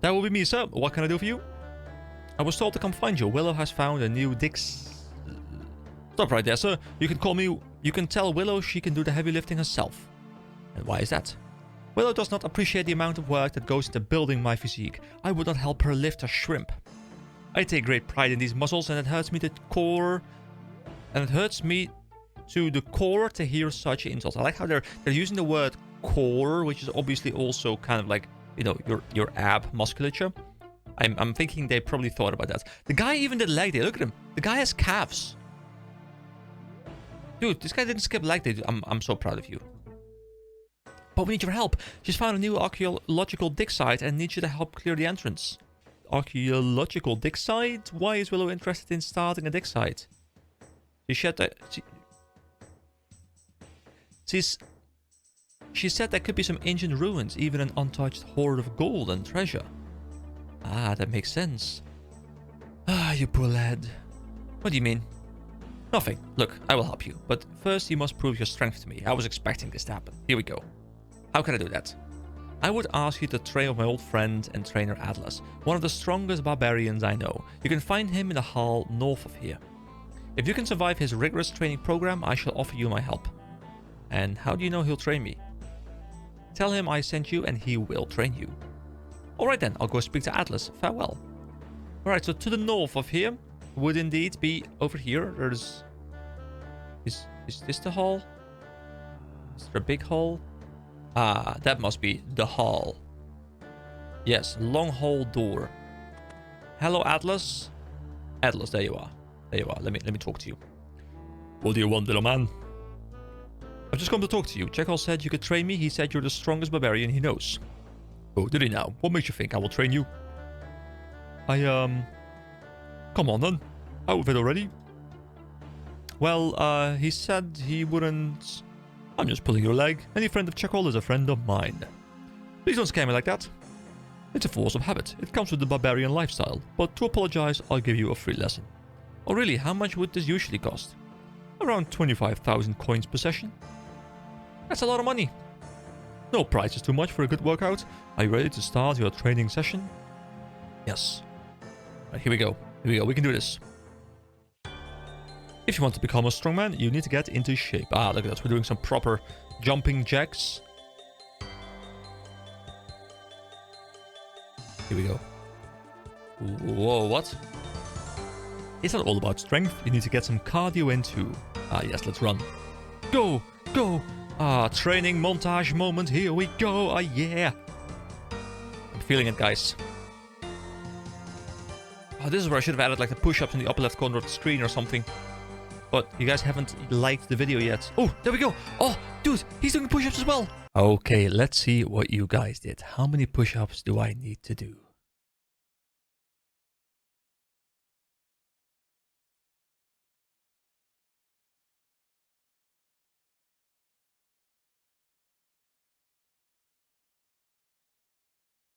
That will be me, sir. What can I do for you? I was told to come find you. Willow has found a new Stop right there, sir. You can call me... You can tell Willow she can do the heavy lifting herself. And why is that? Willow does not appreciate the amount of work that goes into building my physique. I would not help her lift a shrimp. I take great pride in these muscles, and it hurts me to the core. And it hurts me to the core to hear such insults. I like how they're using the word core, which is obviously also kind of like, you know, your ab musculature. I'm thinking they probably thought about that. The guy even did leg day. Look at him. The guy has calves. Dude, this guy didn't skip leg day. I'm so proud of you. But we need your help. She's found a new archaeological dig site and needs you to help clear the entrance. Archaeological dig site? Why is Willow interested in starting a dig site? She said that... She said there could be some ancient ruins, even an untouched hoard of gold and treasure. Ah, that makes sense. Ah, you poor lad. What do you mean? Nothing. Look, I will help you. But first you must prove your strength to me. I was expecting this to happen. Here we go. How can I do that? I would ask you to train with my old friend and trainer Atlas, one of the strongest barbarians I know. You can find him in the hall north of here. If you can survive his rigorous training program, I shall offer you my help. And how do you know he'll train me? Tell him I sent you and he will train you. Alright then, I'll go speak to Atlas. Farewell. Alright, so to the north of here would indeed be over here. There's... Is this the hall? Is there a big hall? Ah, that must be the hall. Yes, long hall door. Hello, Atlas. Atlas, there you are. There you are. Let me talk to you. What do you want, little man? I've just come to talk to you. Chekhal said you could train me. He said you're the strongest barbarian he knows. Oh, did he now? What makes you think I will train you? Come on then. Out of it already. Well, he said he wouldn't... I'm just pulling your leg. Any friend of Chekhal is a friend of mine. Please don't scare me like that. It's a force of habit. It comes with the barbarian lifestyle. But to apologize, I'll give you a free lesson. Oh really? How much would this usually cost? Around 25,000 coins per session. That's a lot of money. No price is too much for a good workout. Are you ready to start your training session? Yes. Right, here we go. Here we go. We can do this. If you want to become a strongman, you need to get into shape. Ah, look at that. We're doing some proper jumping jacks. Here we go. Whoa, what? It's not all about strength. You need to get some cardio in too. Ah, yes, let's run. Go, go. Ah, training montage moment. Here we go. Ah, yeah. I'm feeling it, guys. Oh, this is where I should have added like the push-ups in the upper left corner of the screen or something. But you guys haven't liked the video yet. Oh, there we go. Oh, dude, he's doing push-ups as well. Okay, let's see what you guys did. How many push-ups do I need to do?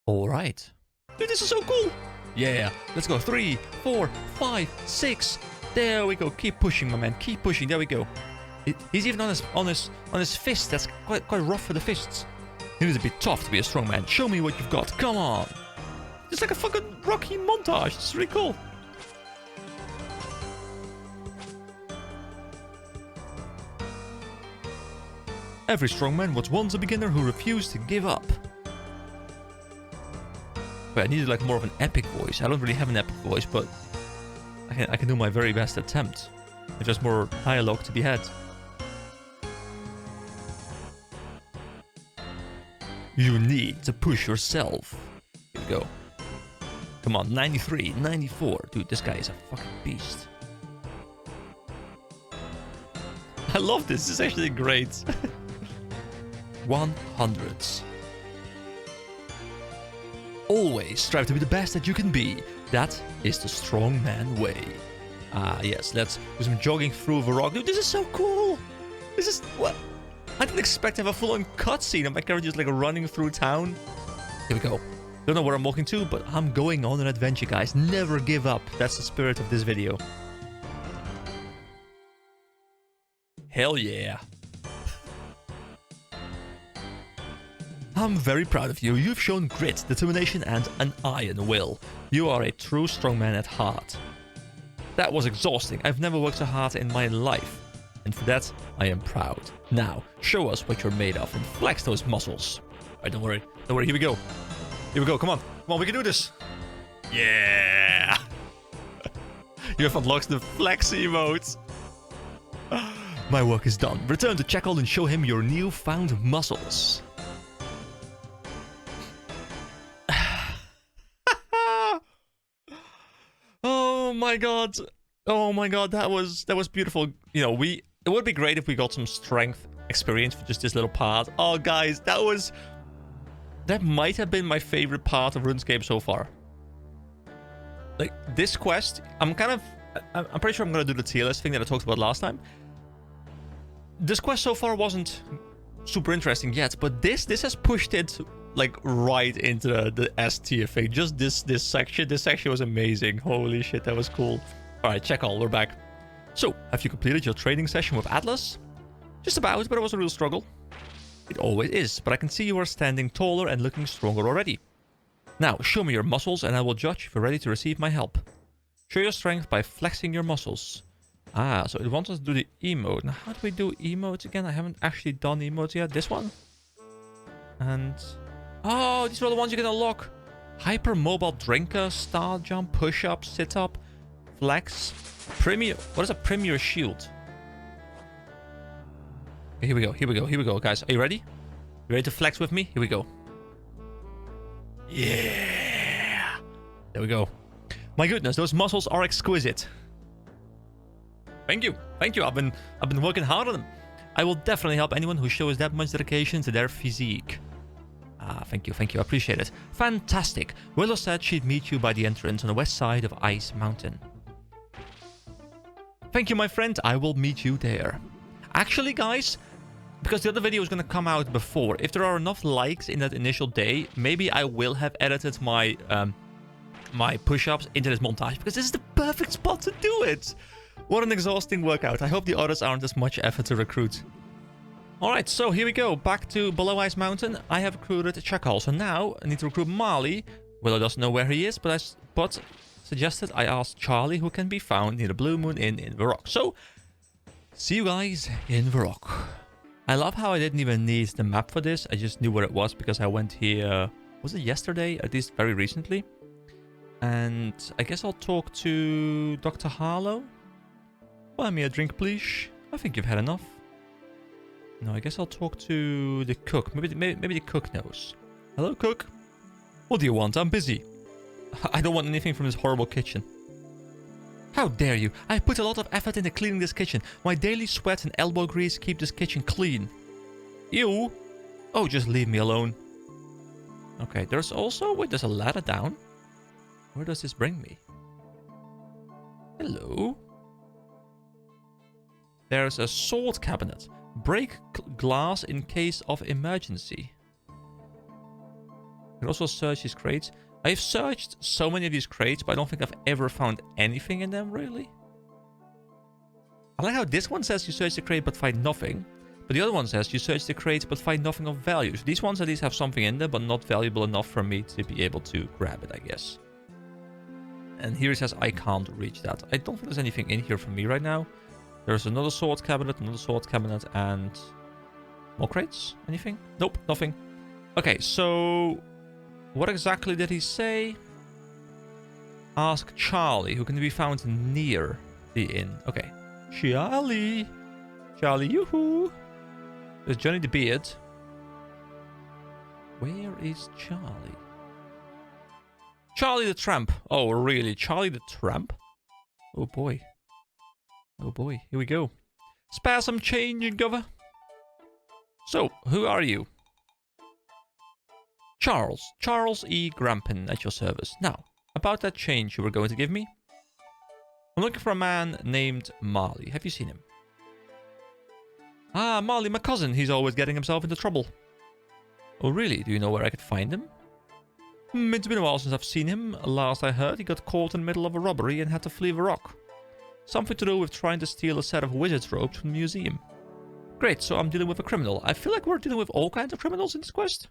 All right. Dude, this is so cool. Yeah, let's go. 3, 4, 5, 6. There we go. Keep pushing, my man. Keep pushing. There we go. He's even on his fist. That's quite rough for the fists. It is a bit tough to be a strong man. Show me what you've got. Come on. It's like a fucking Rocky montage. It's really cool. Every strongman was once a beginner who refused to give up. Wait, I needed like more of an epic voice. I don't really have an epic voice, but I can do my very best attempt. If there's more dialogue to be had. You need to push yourself. Here we go. Come on, 93, 94. Dude, this guy is a fucking beast. I love this. This is actually great. 100s. Always strive to be the best that you can be. That is the strongman way. Ah, yes, let's do some jogging through the rock. Dude, this is so cool. This is what? I didn't expect to have a full-on cutscene of my character just like running through town. Here we go. Don't know where I'm walking to, but I'm going on an adventure, guys. Never give up. That's the spirit of this video. Hell yeah. I'm very proud of you. You've shown grit, determination, and an iron will. You are a true strongman at heart. That was exhausting. I've never worked so hard in my life. And for that, I am proud. Now, show us what you're made of and flex those muscles. Alright, don't worry. Don't worry. Here we go. Here we go. Come on. Come on, we can do this. Yeah. You have unlocked the flex emote. My work is done. Return to Checkle and show him your newfound muscles. Oh my god. Oh my god, that was beautiful. You know, it would be great if we got some strength experience for just this little part. Oh guys, that might have been my favorite part of RuneScape so far. Like this quest, I'm pretty sure I'm gonna do the tier list thing that I talked about last time. This quest so far wasn't super interesting yet, but this has pushed it like right into the S tier thing. Just this section. This section was amazing. Holy shit, that was cool. Alright, check all, we're back. So, have you completed your training session with Atlas? Just about, but it was a real struggle. It always is, but I can see you are standing taller and looking stronger already. Now, show me your muscles and I will judge if you're ready to receive my help. Show your strength by flexing your muscles. Ah, so it wants us to do the emote. Now, how do we do emotes again? I haven't actually done emotes yet. This one? And... oh, these are the ones you can unlock. Hyper mobile drinker, star jump, push-up, sit-up, flex, premier. What is a premier shield? Okay, here we go. Here we go. Here we go, guys. Are you ready? You ready to flex with me? Here we go. Yeah. There we go. My goodness, those muscles are exquisite. Thank you. Thank you. I've been working hard on them. I will definitely help anyone who shows that much dedication to their physique. Ah, thank you, I appreciate it. Fantastic. Willow said she'd meet you by the entrance on the west side of Ice Mountain. Thank you, my friend. I will meet you there. Actually, guys, because the other video is going to come out before, if there are enough likes in that initial day, maybe I will have edited my my push-ups into this montage, because this is the perfect spot to do it. What an exhausting workout. I hope the others aren't as much effort to recruit. Alright, so here we go. Back to Below Ice Mountain. I have recruited Chakal. So now I need to recruit Marley. Willow doesn't know where he is, but suggested I ask Charlie, who can be found near the Blue Moon Inn in Varrock. So, see you guys in Varrock. I love how I didn't even need the map for this. I just knew where it was because I went here, was it yesterday? At least very recently. And I guess I'll talk to Dr. Harlow. Buy me a drink, please. I think you've had enough. No, I guess I'll talk to the cook. Maybe the cook knows. Hello, cook. What do you want? I'm busy. I don't want anything from this horrible kitchen. How dare you? I put a lot of effort into cleaning this kitchen. My daily sweat and elbow grease keep this kitchen clean. Ew. Oh, just leave me alone. Okay, there's also... Wait, there's a ladder down. Where does this bring me? Hello. There's a sword cabinet. Break glass in case of emergency. You can also search these crates. I've searched so many of these crates, but I don't think I've ever found anything in them, really. I like how this one says you search the crate but find nothing. But the other one says you search the crate but find nothing of value. So these ones at least have something in them, but not valuable enough for me to be able to grab it, I guess. And here it says I can't reach that. I don't think there's anything in here for me right now. There's another sword cabinet, and... more crates? Anything? Nope, nothing. Okay, so... what exactly did he say? Ask Charlie, who can be found near the inn. Okay. Charlie! Charlie, yoo-hoo! There's Johnny the Beard. Where is Charlie? Charlie the Tramp! Oh, really? Charlie the Tramp? Oh, boy. Oh boy, here we go. Spare some change, Gover. So, who are you? Charles. Charles E. Grampin at your service. Now, about that change you were going to give me. I'm looking for a man named Marley. Have you seen him? Ah, Marley, my cousin. He's always getting himself into trouble. Oh really? Do you know where I could find him? It's been a while since I've seen him. Last I heard, he got caught in the middle of a robbery and had to flee Varrock. Something to do with trying to steal a set of wizard's robes from the museum. Great, so I'm dealing with a criminal. I feel like we're dealing with all kinds of criminals in this quest.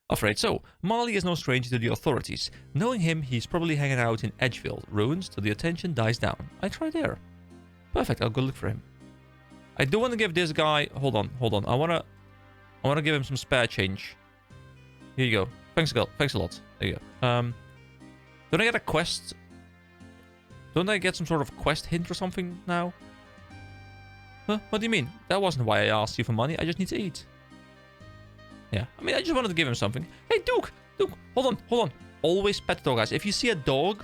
Afraid so. Marley is no stranger to the authorities. Knowing him, he's probably hanging out in Edgeville ruins till the attention dies down. I try there. Perfect, I'll go look for him. I do want to give this guy... Hold on. I wanna give him some spare change. Here you go. Thanks a lot. There you go. Don't I get a quest... Don't I get some sort of quest hint or something now? Huh? What do you mean? That wasn't why I asked you for money. I just need to eat. Yeah. I mean, I just wanted to give him something. Hey, Duke! Duke! Hold on. Always pet the dog, guys. If you see a dog,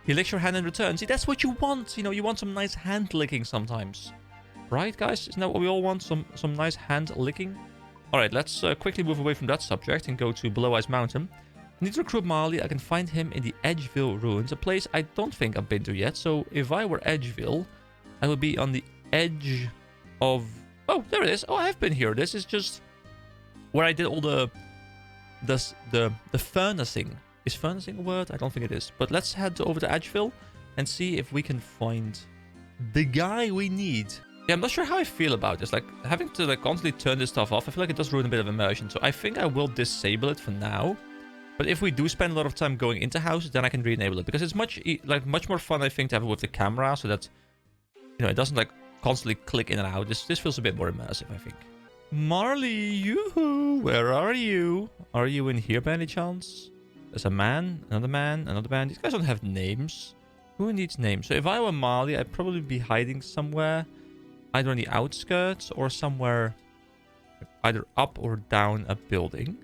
he licks your hand in return. See, that's what you want. You know, you want some nice hand licking sometimes. Right, guys? Isn't that what we all want? Some nice hand licking? Alright, let's quickly move away from that subject and go to Below Ice Mountain. I need to recruit Marley. I can find him in the Edgeville ruins, a place I don't think I've been to yet. So if I were Edgeville, I would be on the edge of... Oh, there it is. Oh, I have been here. This is just where I did all the furnacing. Is furnacing a word? I don't think it is. But let's head over to Edgeville and see if we can find the guy we need. Yeah, I'm not sure how I feel about this. Like, having to like constantly turn this stuff off, I feel like it does ruin a bit of immersion. So I think I will disable it for now. But if we do spend a lot of time going into houses, then I can re-enable it. Because it's much more fun, I think, to have it with the camera. So that, you know, it doesn't like constantly click in and out. This feels a bit more immersive, I think. Marley, yoo-hoo, where are you? Are you in here by any chance? There's a man, another man, another man. These guys don't have names. Who needs names? So if I were Marley, I'd probably be hiding somewhere. Either on the outskirts or somewhere either up or down a building.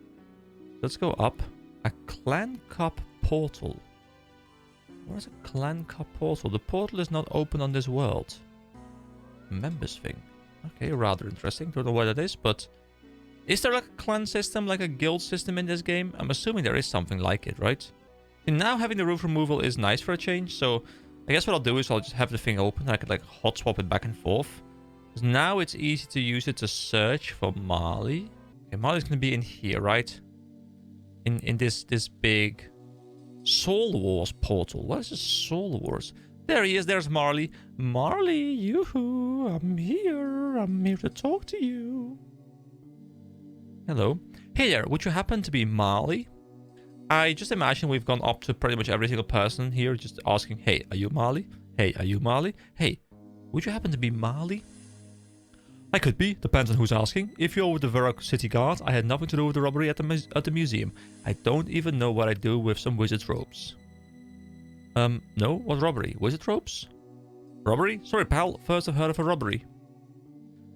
Let's go up. A Clan Cup portal. Where's a Clan Cup portal? The portal is not open on this world. Members thing. Okay, rather interesting. Don't know what that is, but... Is there like a clan system, like a guild system in this game? I'm assuming there is something like it, right? And now having the roof removal is nice for a change, so... I guess what I'll do is I'll just have the thing open. I could like hot swap it back and forth. Because now it's easy to use it to search for Marley. Okay, Marley's gonna be in here, right? In this big Soul Wars portal. What is this Soul Wars? There he is. There's Marley. Marley, yoo-hoo, I'm here to talk to you. Hello. Hey there, would you happen to be Marley? I just imagine we've gone up to pretty much every single person here, just asking, hey, are you Marley? Hey, are you Marley? Hey, would you happen to be Marley? I could be, depends on who's asking. If you're with the Varrock City Guard, I had nothing to do with the robbery at the museum. I don't even know what I do with some wizard's robes. No, what robbery? Wizard robes? Robbery? Sorry, pal, first I've heard of a robbery.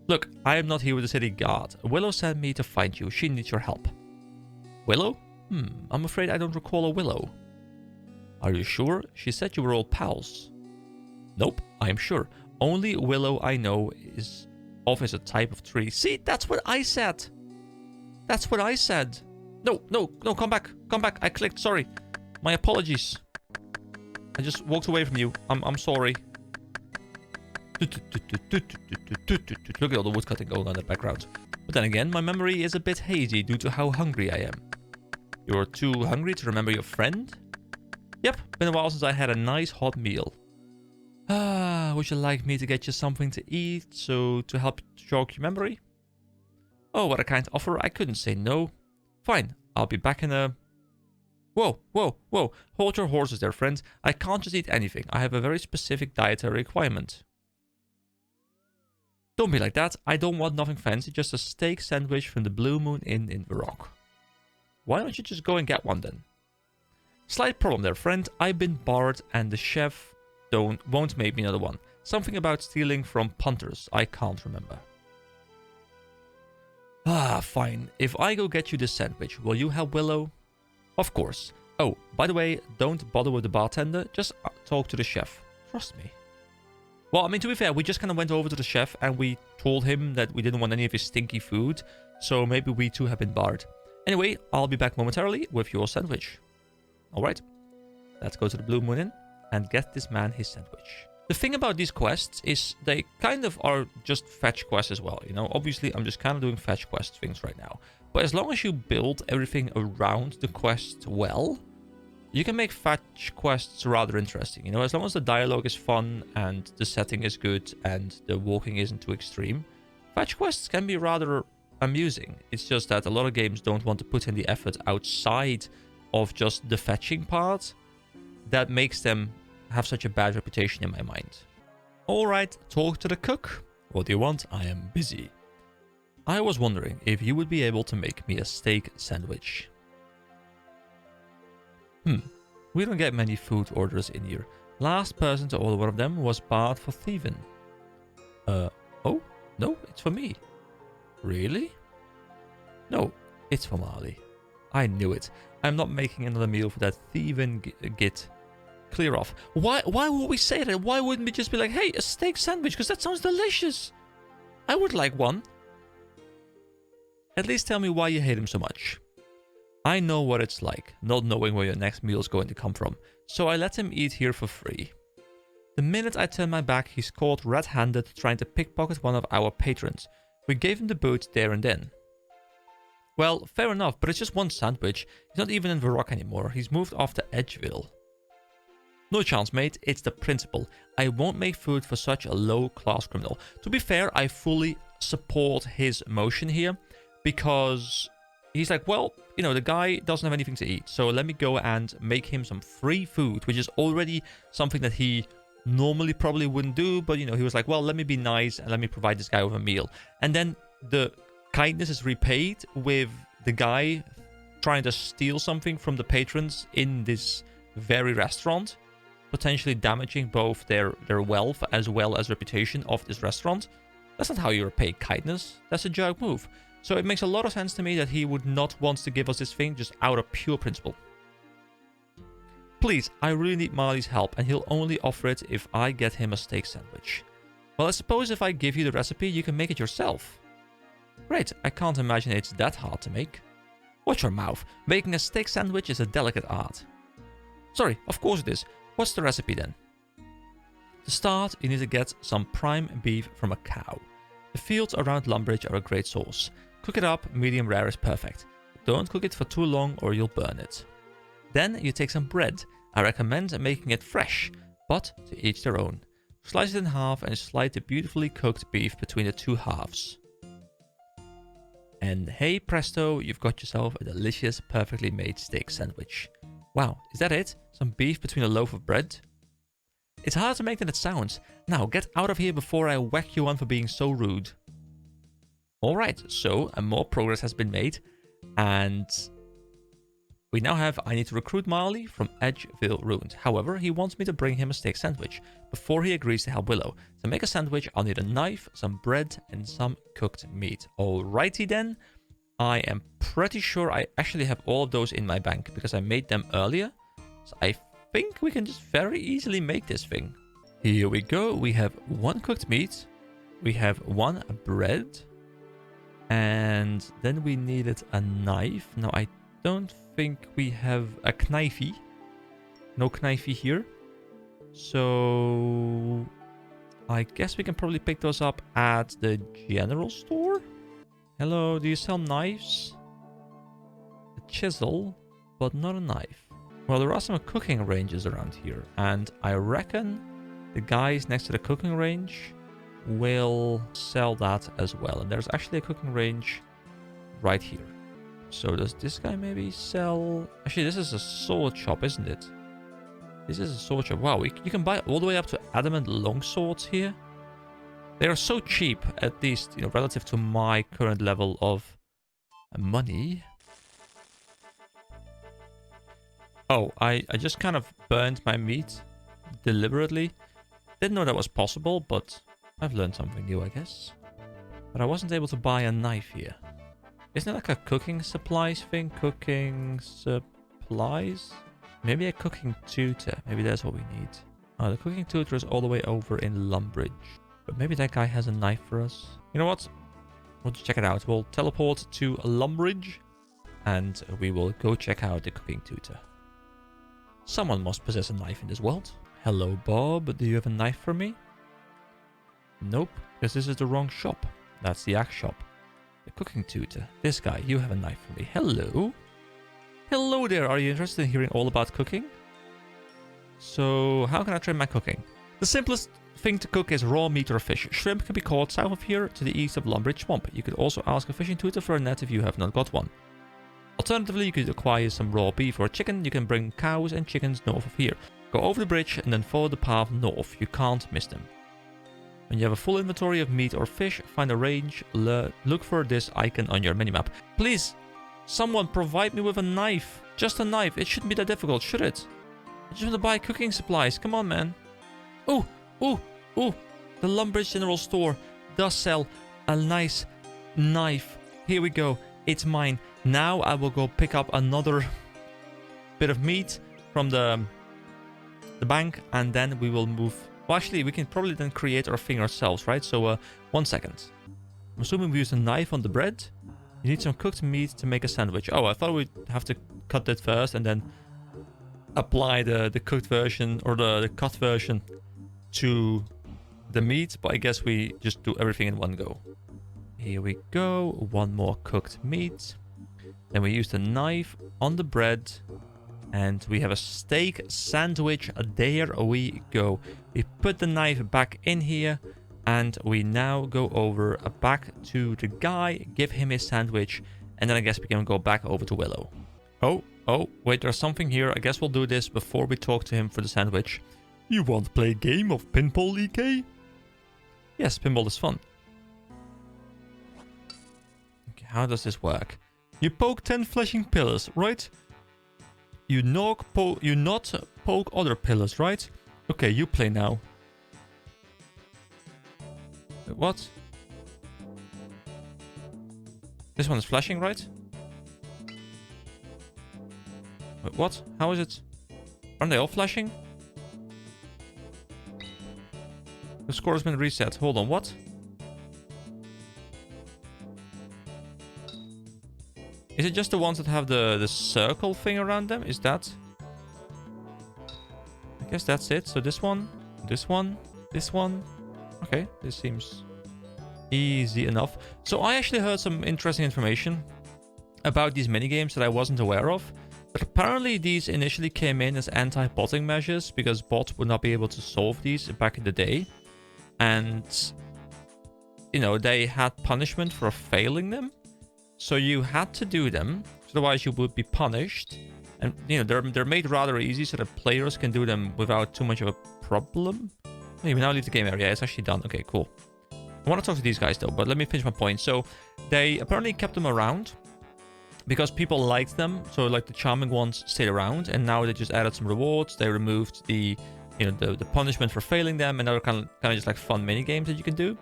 Look, I am not here with the city guard. Willow sent me to find you. She needs your help. Willow? I'm afraid I don't recall a Willow. Are you sure? She said you were all pals. Nope, I am sure. Only Willow I know is a type of tree. See, that's what I said. That's what I said. No, come back. Come back. I clicked, sorry. My apologies. I just walked away from you. I'm sorry. Look at all the woodcutting going on in the background. But then again, my memory is a bit hazy due to how hungry I am. You're too hungry to remember your friend? Yep, been a while since I had a nice hot meal. Would you like me to get you something to eat, so to help jog your memory? Oh, what a kind offer. I couldn't say no. Fine, I'll be back in a... Whoa. Hold your horses there, friend. I can't just eat anything. I have a very specific dietary requirement. Don't be like that. I don't want nothing fancy, just a steak sandwich from the Blue Moon Inn in Varrock. Why don't you just go and get one then? Slight problem there, friend. I've been barred and the chef won't make me another one. Something about stealing from punters. I can't remember. Fine. If I go get you this sandwich, will you help Willow? Of course. Oh, by the way, don't bother with the bartender. Just talk to the chef. Trust me. Well, I mean, to be fair, we just kind of went over to the chef and we told him that we didn't want any of his stinky food. So maybe we too have been barred. Anyway, I'll be back momentarily with your sandwich. Alright. Let's go to the Blue Moon Inn and get this man his sandwich. The thing about these quests is they kind of are just fetch quests as well. You know, obviously I'm just kind of doing fetch quest things right now. But as long as you build everything around the quest well, you can make fetch quests rather interesting. You know, as long as the dialogue is fun and the setting is good and the walking isn't too extreme, fetch quests can be rather amusing. It's just that a lot of games don't want to put in the effort outside of just the fetching part. That makes them have such a bad reputation in my mind. Alright, talk to the cook. What do you want? I am busy. I was wondering if you would be able to make me a steak sandwich. We don't get many food orders in here. Last person to order one of them was barred for thieving. Oh? No, it's for me. Really? No, it's for Marley. I knew it. I'm not making another meal for that thieving git. Clear off. Why would we say that? Why wouldn't we just be like, hey, a steak sandwich? Because that sounds delicious. I would like one. At least tell me why you hate him so much. I know what it's like, not knowing where your next meal is going to come from. So I let him eat here for free. The minute I turn my back, he's caught red-handed trying to pickpocket one of our patrons. We gave him the boot there and then. Well, fair enough, but it's just one sandwich. He's not even in Varrock anymore. He's moved off to Edgeville. No chance, mate. It's the principle. I won't make food for such a low-class criminal. To be fair, I fully support his motion here because he's like, well, you know, the guy doesn't have anything to eat, so let me go and make him some free food, which is already something that he normally probably wouldn't do, but, you know, he was like, well, let me be nice and let me provide this guy with a meal. And then the kindness is repaid with the guy trying to steal something from the patrons in this very restaurant, potentially damaging both their wealth as well as reputation of this restaurant. That's not how you repay kindness. That's a jerk move. So it makes a lot of sense to me that he would not want to give us this thing just out of pure principle. Please, I really need Marley's help, and he'll only offer it if I get him a steak sandwich. Well, I suppose if I give you the recipe, you can make it yourself. Great, I can't imagine it's that hard to make. Watch your mouth. Making a steak sandwich is a delicate art. Sorry, of course it is. What's the recipe then? To start, you need to get some prime beef from a cow. The fields around Lumbridge are a great source. Cook it up, medium rare is perfect. Don't cook it for too long or you'll burn it. Then you take some bread. I recommend making it fresh. but to each their own. Slice it in half and slide the beautifully cooked beef between the two halves. And hey presto, you've got yourself a delicious, perfectly made steak sandwich. Wow, is that it? Some beef between a loaf of bread? It's harder to make than it sounds. Now get out of here before I whack you on for being so rude. Alright, so more progress has been made. And we now have, I need to recruit Marley from Edgeville Ruins. However, he wants me to bring him a steak sandwich before he agrees to help Willow. To make a sandwich, I'll need a knife, some bread, and some cooked meat. Alrighty then. I am pretty sure I actually have all of those in my bank because I made them earlier. So I think we can just very easily make this thing. Here we go. We have 1 cooked meat. We have 1 bread. And then we needed a knife. Now, I don't think we have a knifey. No knifey here. So I guess we can probably pick those up at the general store. Hello, do you sell knives? A chisel, but not a knife. Well, there are some cooking ranges around here, and I reckon the guys next to the cooking range will sell that as well. And there's actually a cooking range right here. So does this guy maybe sell... Actually, this is a sword shop, isn't it? This is a sword shop. Wow, you can buy all the way up to adamant longswords here. They are so cheap, at least, you know, relative to my current level of money. Oh, I just kind of burned my meat deliberately. Didn't know that was possible, but I've learned something new, I guess. But I wasn't able to buy a knife here. Isn't it like a cooking supplies thing? Cooking supplies? Maybe a cooking tutor. Maybe that's what we need. Oh, the cooking tutor is all the way over in Lumbridge. But maybe that guy has a knife for us. You know what? We'll just check it out. We'll teleport to Lumbridge. And we will go check out the cooking tutor. Someone must possess a knife in this world. Hello, Bob. Do you have a knife for me? Nope, because this is the wrong shop. That's the axe shop. The cooking tutor. This guy, you have a knife for me. Hello. Hello there. Are you interested in hearing all about cooking? So, how can I train my cooking? The simplest thing to cook is raw meat or fish. Shrimp can be caught south of here to the east of Lumbridge Swamp. You could also ask a fishing tutor for a net if you have not got one. Alternatively, you could acquire some raw beef or chicken. You can bring cows and chickens north of here. Go over the bridge and then follow the path north. You can't miss them. When you have a full inventory of meat or fish, find a range, look for this icon on your minimap. Please, someone provide me with a knife. Just a knife. It shouldn't be that difficult, should it? I just want to buy cooking supplies. Come on, man. Oh, oh, oh. The Lumbridge General Store does sell a nice knife. Here we go. It's mine. Now I will go pick up another bit of meat from the bank, and then we will move. Well, actually, we can probably then create our thing ourselves, right? So, 1 second. I'm assuming we use a knife on the bread. You need some cooked meat to make a sandwich. Oh, I thought we'd have to cut it first and then apply the cooked version or the cut version to the meat. But I guess we just do everything in one go. Here we go. 1 more cooked meat. Then we use the knife on the bread. And we have a steak sandwich. There we go. We put the knife back in here. And we now go over back to the guy. Give him his sandwich. And then I guess we can go back over to Willow. Oh, wait, there's something here. I guess we'll do this before we talk to him for the sandwich. You want to play a game of pinball, EK? Yes, pinball is fun. Okay, how does this work? You poke 10 flashing pillars, right? You not poke other pillars, right? Okay, you play now. What? This one is flashing, right? Wait, what? How is it? Aren't they all flashing? The score has been reset. Hold on, what? Is it just the ones that have the circle thing around them? Is that... I guess that's it. So this one, this one, this one. Okay, this seems easy enough. So I actually heard some interesting information about these minigames that I wasn't aware of. But apparently these initially came in as anti-botting measures because bots would not be able to solve these back in the day. And, you know, they had punishment for failing them. So you had to do them, otherwise you would be punished. And, you know, they're made rather easy so that players can do them without too much of a problem. Maybe now leave the game area. It's actually done. Okay, cool. I want to talk to these guys, though, but let me finish my point. So they apparently kept them around because people liked them. So, like, the charming ones stayed around, and now they just added some rewards. They removed the, you know, the punishment for failing them, and now they're kind of just like fun mini games that you can do,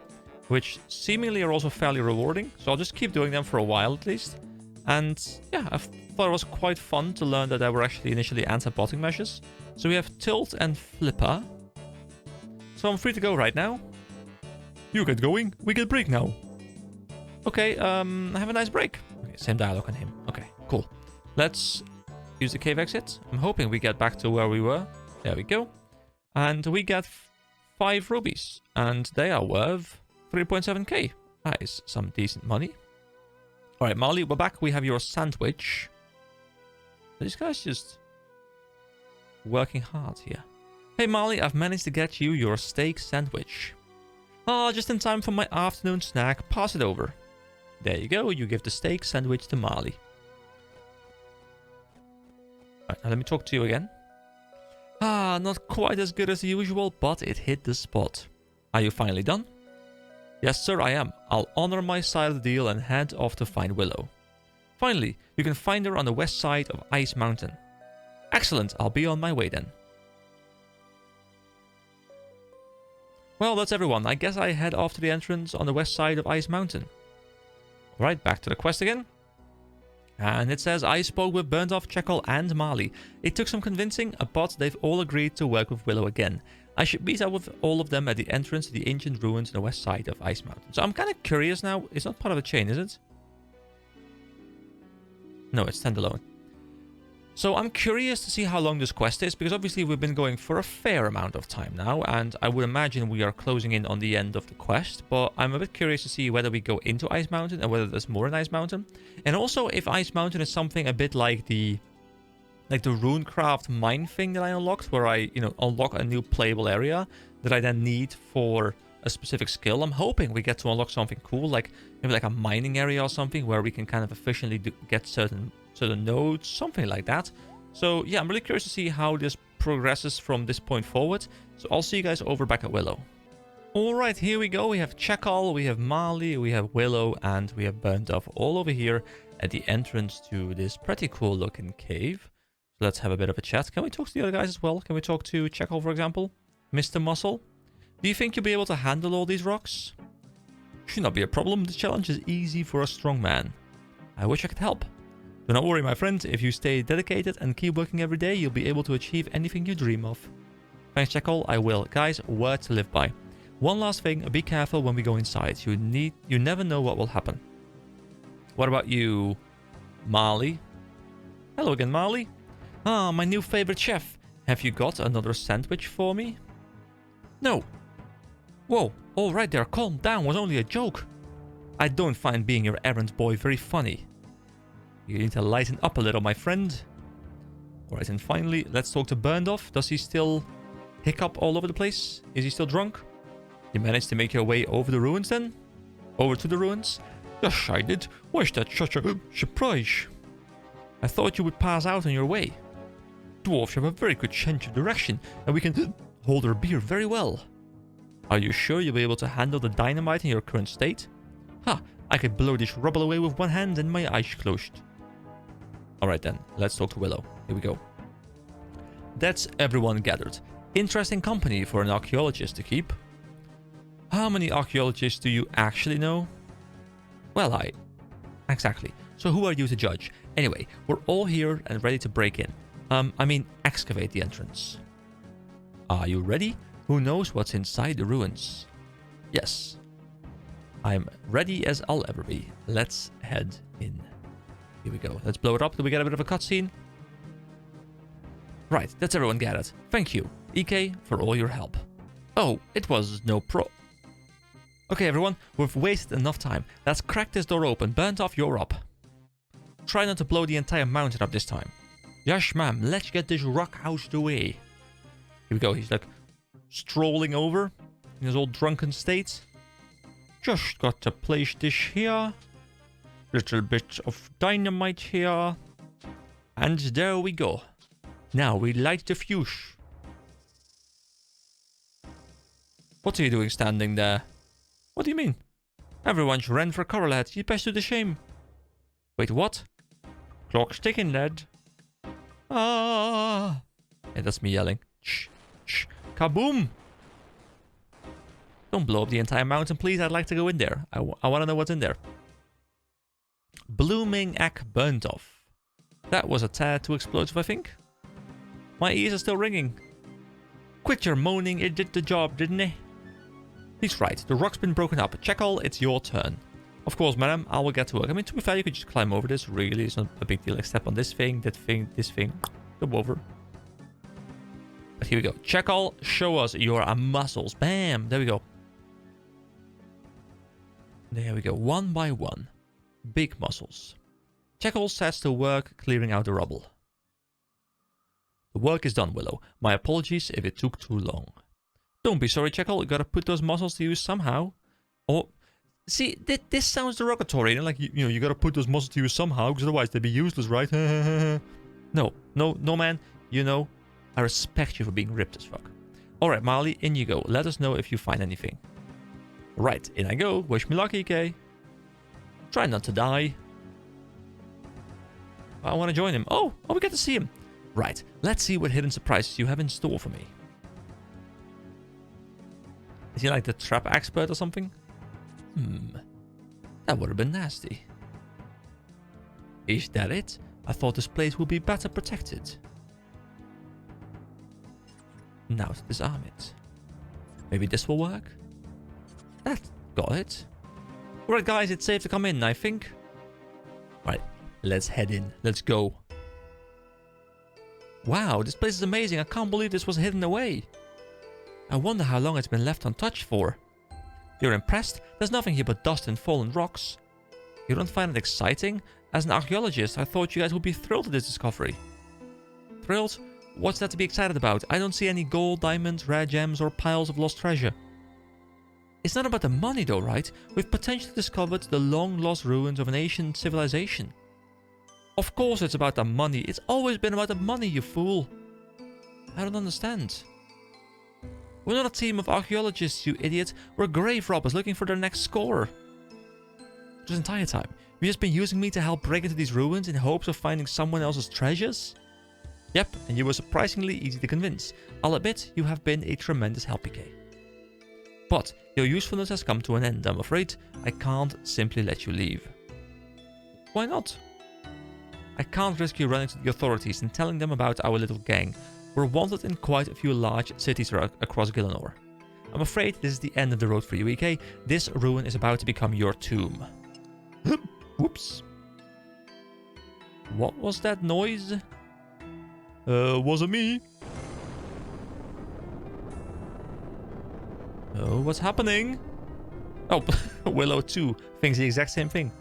which seemingly are also fairly rewarding. So I'll just keep doing them for a while at least. And yeah, I thought it was quite fun to learn that they were actually initially anti-botting measures. So we have Tilt and Flipper. So I'm free to go right now. You get going, we get break now. Okay, have a nice break. Okay, same dialogue on him. Okay, cool. Let's use the cave exit. I'm hoping we get back to where we were. There we go. And we get 5 rubies. And they are worth 3.7k. That is some decent money. Alright, Marley, we're back. We have your sandwich. These guys just working hard here. Hey, Marley, I've managed to get you your steak sandwich. Oh, just in time for my afternoon snack. Pass it over. There you go. You give the steak sandwich to Marley. Alright, now let me talk to you again. Ah, not quite as good as usual, but it hit the spot. Are you finally done? Yes, sir, I am. I'll honor my side of the deal and head off to find Willow. Finally, you can find her on the west side of Ice Mountain. Excellent, I'll be on my way then. Well, that's everyone. I guess I head off to the entrance on the west side of Ice Mountain. Alright, back to the quest again. And it says, I spoke with Burnt Off, Checkle and Marley. It took some convincing, but they've all agreed to work with Willow again. I should meet up with all of them at the entrance to the ancient ruins on the west side of Ice Mountain. So I'm kind of curious now. It's not part of a chain, is it? No, it's standalone. So I'm curious to see how long this quest is, because obviously we've been going for a fair amount of time now, and I would imagine we are closing in on the end of the quest, but I'm a bit curious to see whether we go into Ice Mountain and whether there's more in Ice Mountain. And also if Ice Mountain is something a bit like the Runecraft mine thing that I unlocked, where I, you know, unlock a new playable area that I then need for a specific skill. I'm hoping we get to unlock something cool, like maybe like a mining area or something where we can kind of efficiently get certain nodes, something like that. So yeah, I'm really curious to see how this progresses from this point forward. So I'll see you guys over back at Willow. Alright, here we go. We have Checkle, we have Marley, we have Willow, and we have Burnt Off all over here at the entrance to this pretty cool looking cave. Let's have a bit of a chat. Can we talk to the other guys as well? Can we talk to Checkle, for example? Mr. Muscle? Do you think you'll be able to handle all these rocks? Should not be a problem. The challenge is easy for a strong man. I wish I could help. Do not worry, my friend. If you stay dedicated and keep working every day, you'll be able to achieve anything you dream of. Thanks, Checkle. I will. Guys, word to live by. One last thing. Be careful when we go inside. You never know what will happen. What about you, Marley? Hello again, Marley. Ah, my new favorite chef. Have you got another sandwich for me? No. Whoa, all right there, calm down, was only a joke. I don't find being your errand boy very funny. You need to lighten up a little, my friend. Alright, and finally, let's talk to Burnt Off. Does he still hiccup all over the place? Is he still drunk? You managed to make your way over the ruins then? Over to the ruins? Yes, I did. Why is that such a surprise? I thought you would pass out on your way. Dwarves have a very good sense of direction, and we can hold our beer very well. Are you sure you'll be able to handle the dynamite in your current state? Ha! I could blow this rubble away with one hand and my eyes closed. Alright then, let's talk to Willow. Here we go. That's everyone gathered. Interesting company for an archaeologist to keep. How many archaeologists do you actually know? Well, Exactly. So who are you to judge? Anyway, we're all here and ready to break in. Excavate the entrance. Are you ready? Who knows what's inside the ruins? Yes. I'm ready as I'll ever be. Let's head in. Here we go. Let's blow it up. Do we get a bit of a cutscene? Right, that's everyone gathered. Thank you, EK, for all your help. Oh, it was no pro... Okay, everyone, we've wasted enough time. Let's crack this door open. Burnt Off, you're up. Try not to blow the entire mountain up this time. Yes, ma'am. Let's get this rock out of the way. Here we go. He's like strolling over in his old drunken state. Just got to place this here. Little bit of dynamite here. And there we go. Now we light the fuse. What are you doing standing there? What do you mean? Everyone's ran for cover, lad. You best do the same. Wait, what? Clock's ticking, lad. Ah! Yeah, that's me yelling. Shh, shh, kaboom! Don't blow up the entire mountain, please. I'd like to go in there. I want to know what's in there. Blooming egg burnt off. That was a tad too explosive, I think. My ears are still ringing. Quit your moaning. It did the job, didn't it? He's right. The rock's been broken up. Checkall, it's your turn. Of course, madam. I will get to work. I mean, to be fair, you could just climb over this. Really, it's not a big deal. Like, step on this thing, that thing, this thing. Go over. But here we go. Checkall, show us your muscles. Bam! There we go. There we go. One by one. Big muscles. Checkall sets to work clearing out the rubble. The work is done, Willow. My apologies if it took too long. Don't be sorry, Checkall. You gotta put those muscles to use somehow. Oh, see, this sounds derogatory. You know, like, you know, you gotta put those muscles to use somehow, because otherwise they'd be useless, right? No, man. You know, I respect you for being ripped as fuck. Alright, Marley, in you go. Let us know if you find anything. Right, in I go. Wish me luck, EK. Try not to die. I want to join him. Oh, we get to see him. Right, let's see what hidden surprises you have in store for me. Is he like the trap expert or something? That would have been nasty. Is that it? I thought this place would be better protected. Now to disarm it. Maybe this will work? That got it. Alright guys, it's safe to come in, I think. Alright, let's head in. Let's go. Wow, this place is amazing. I can't believe this was hidden away. I wonder how long it's been left untouched for. You're impressed? There's nothing here but dust and fallen rocks. You don't find it exciting? As an archaeologist, I thought you guys would be thrilled at this discovery. Thrilled? What's that to be excited about? I don't see any gold, diamonds, rare gems, or piles of lost treasure. It's not about the money though, right? We've potentially discovered the long-lost ruins of an ancient civilization. Of course it's about the money. It's always been about the money, you fool. I don't understand. We're not a team of archaeologists, you idiot. We're grave robbers looking for their next score. This entire time, you've just been using me to help break into these ruins in hopes of finding someone else's treasures? Yep, and you were surprisingly easy to convince. I'll admit, you have been a tremendous help, PK. But your usefulness has come to an end, I'm afraid. I can't simply let you leave. Why not? I can't risk you running to the authorities and telling them about our little gang. We're wanted in quite a few large cities across Gillinor. I'm afraid this is the end of the road for you, EK. This ruin is about to become your tomb. Whoops. What was that noise? Wasn't me. Oh, what's happening? Oh, Willow 2 thinks the exact same thing.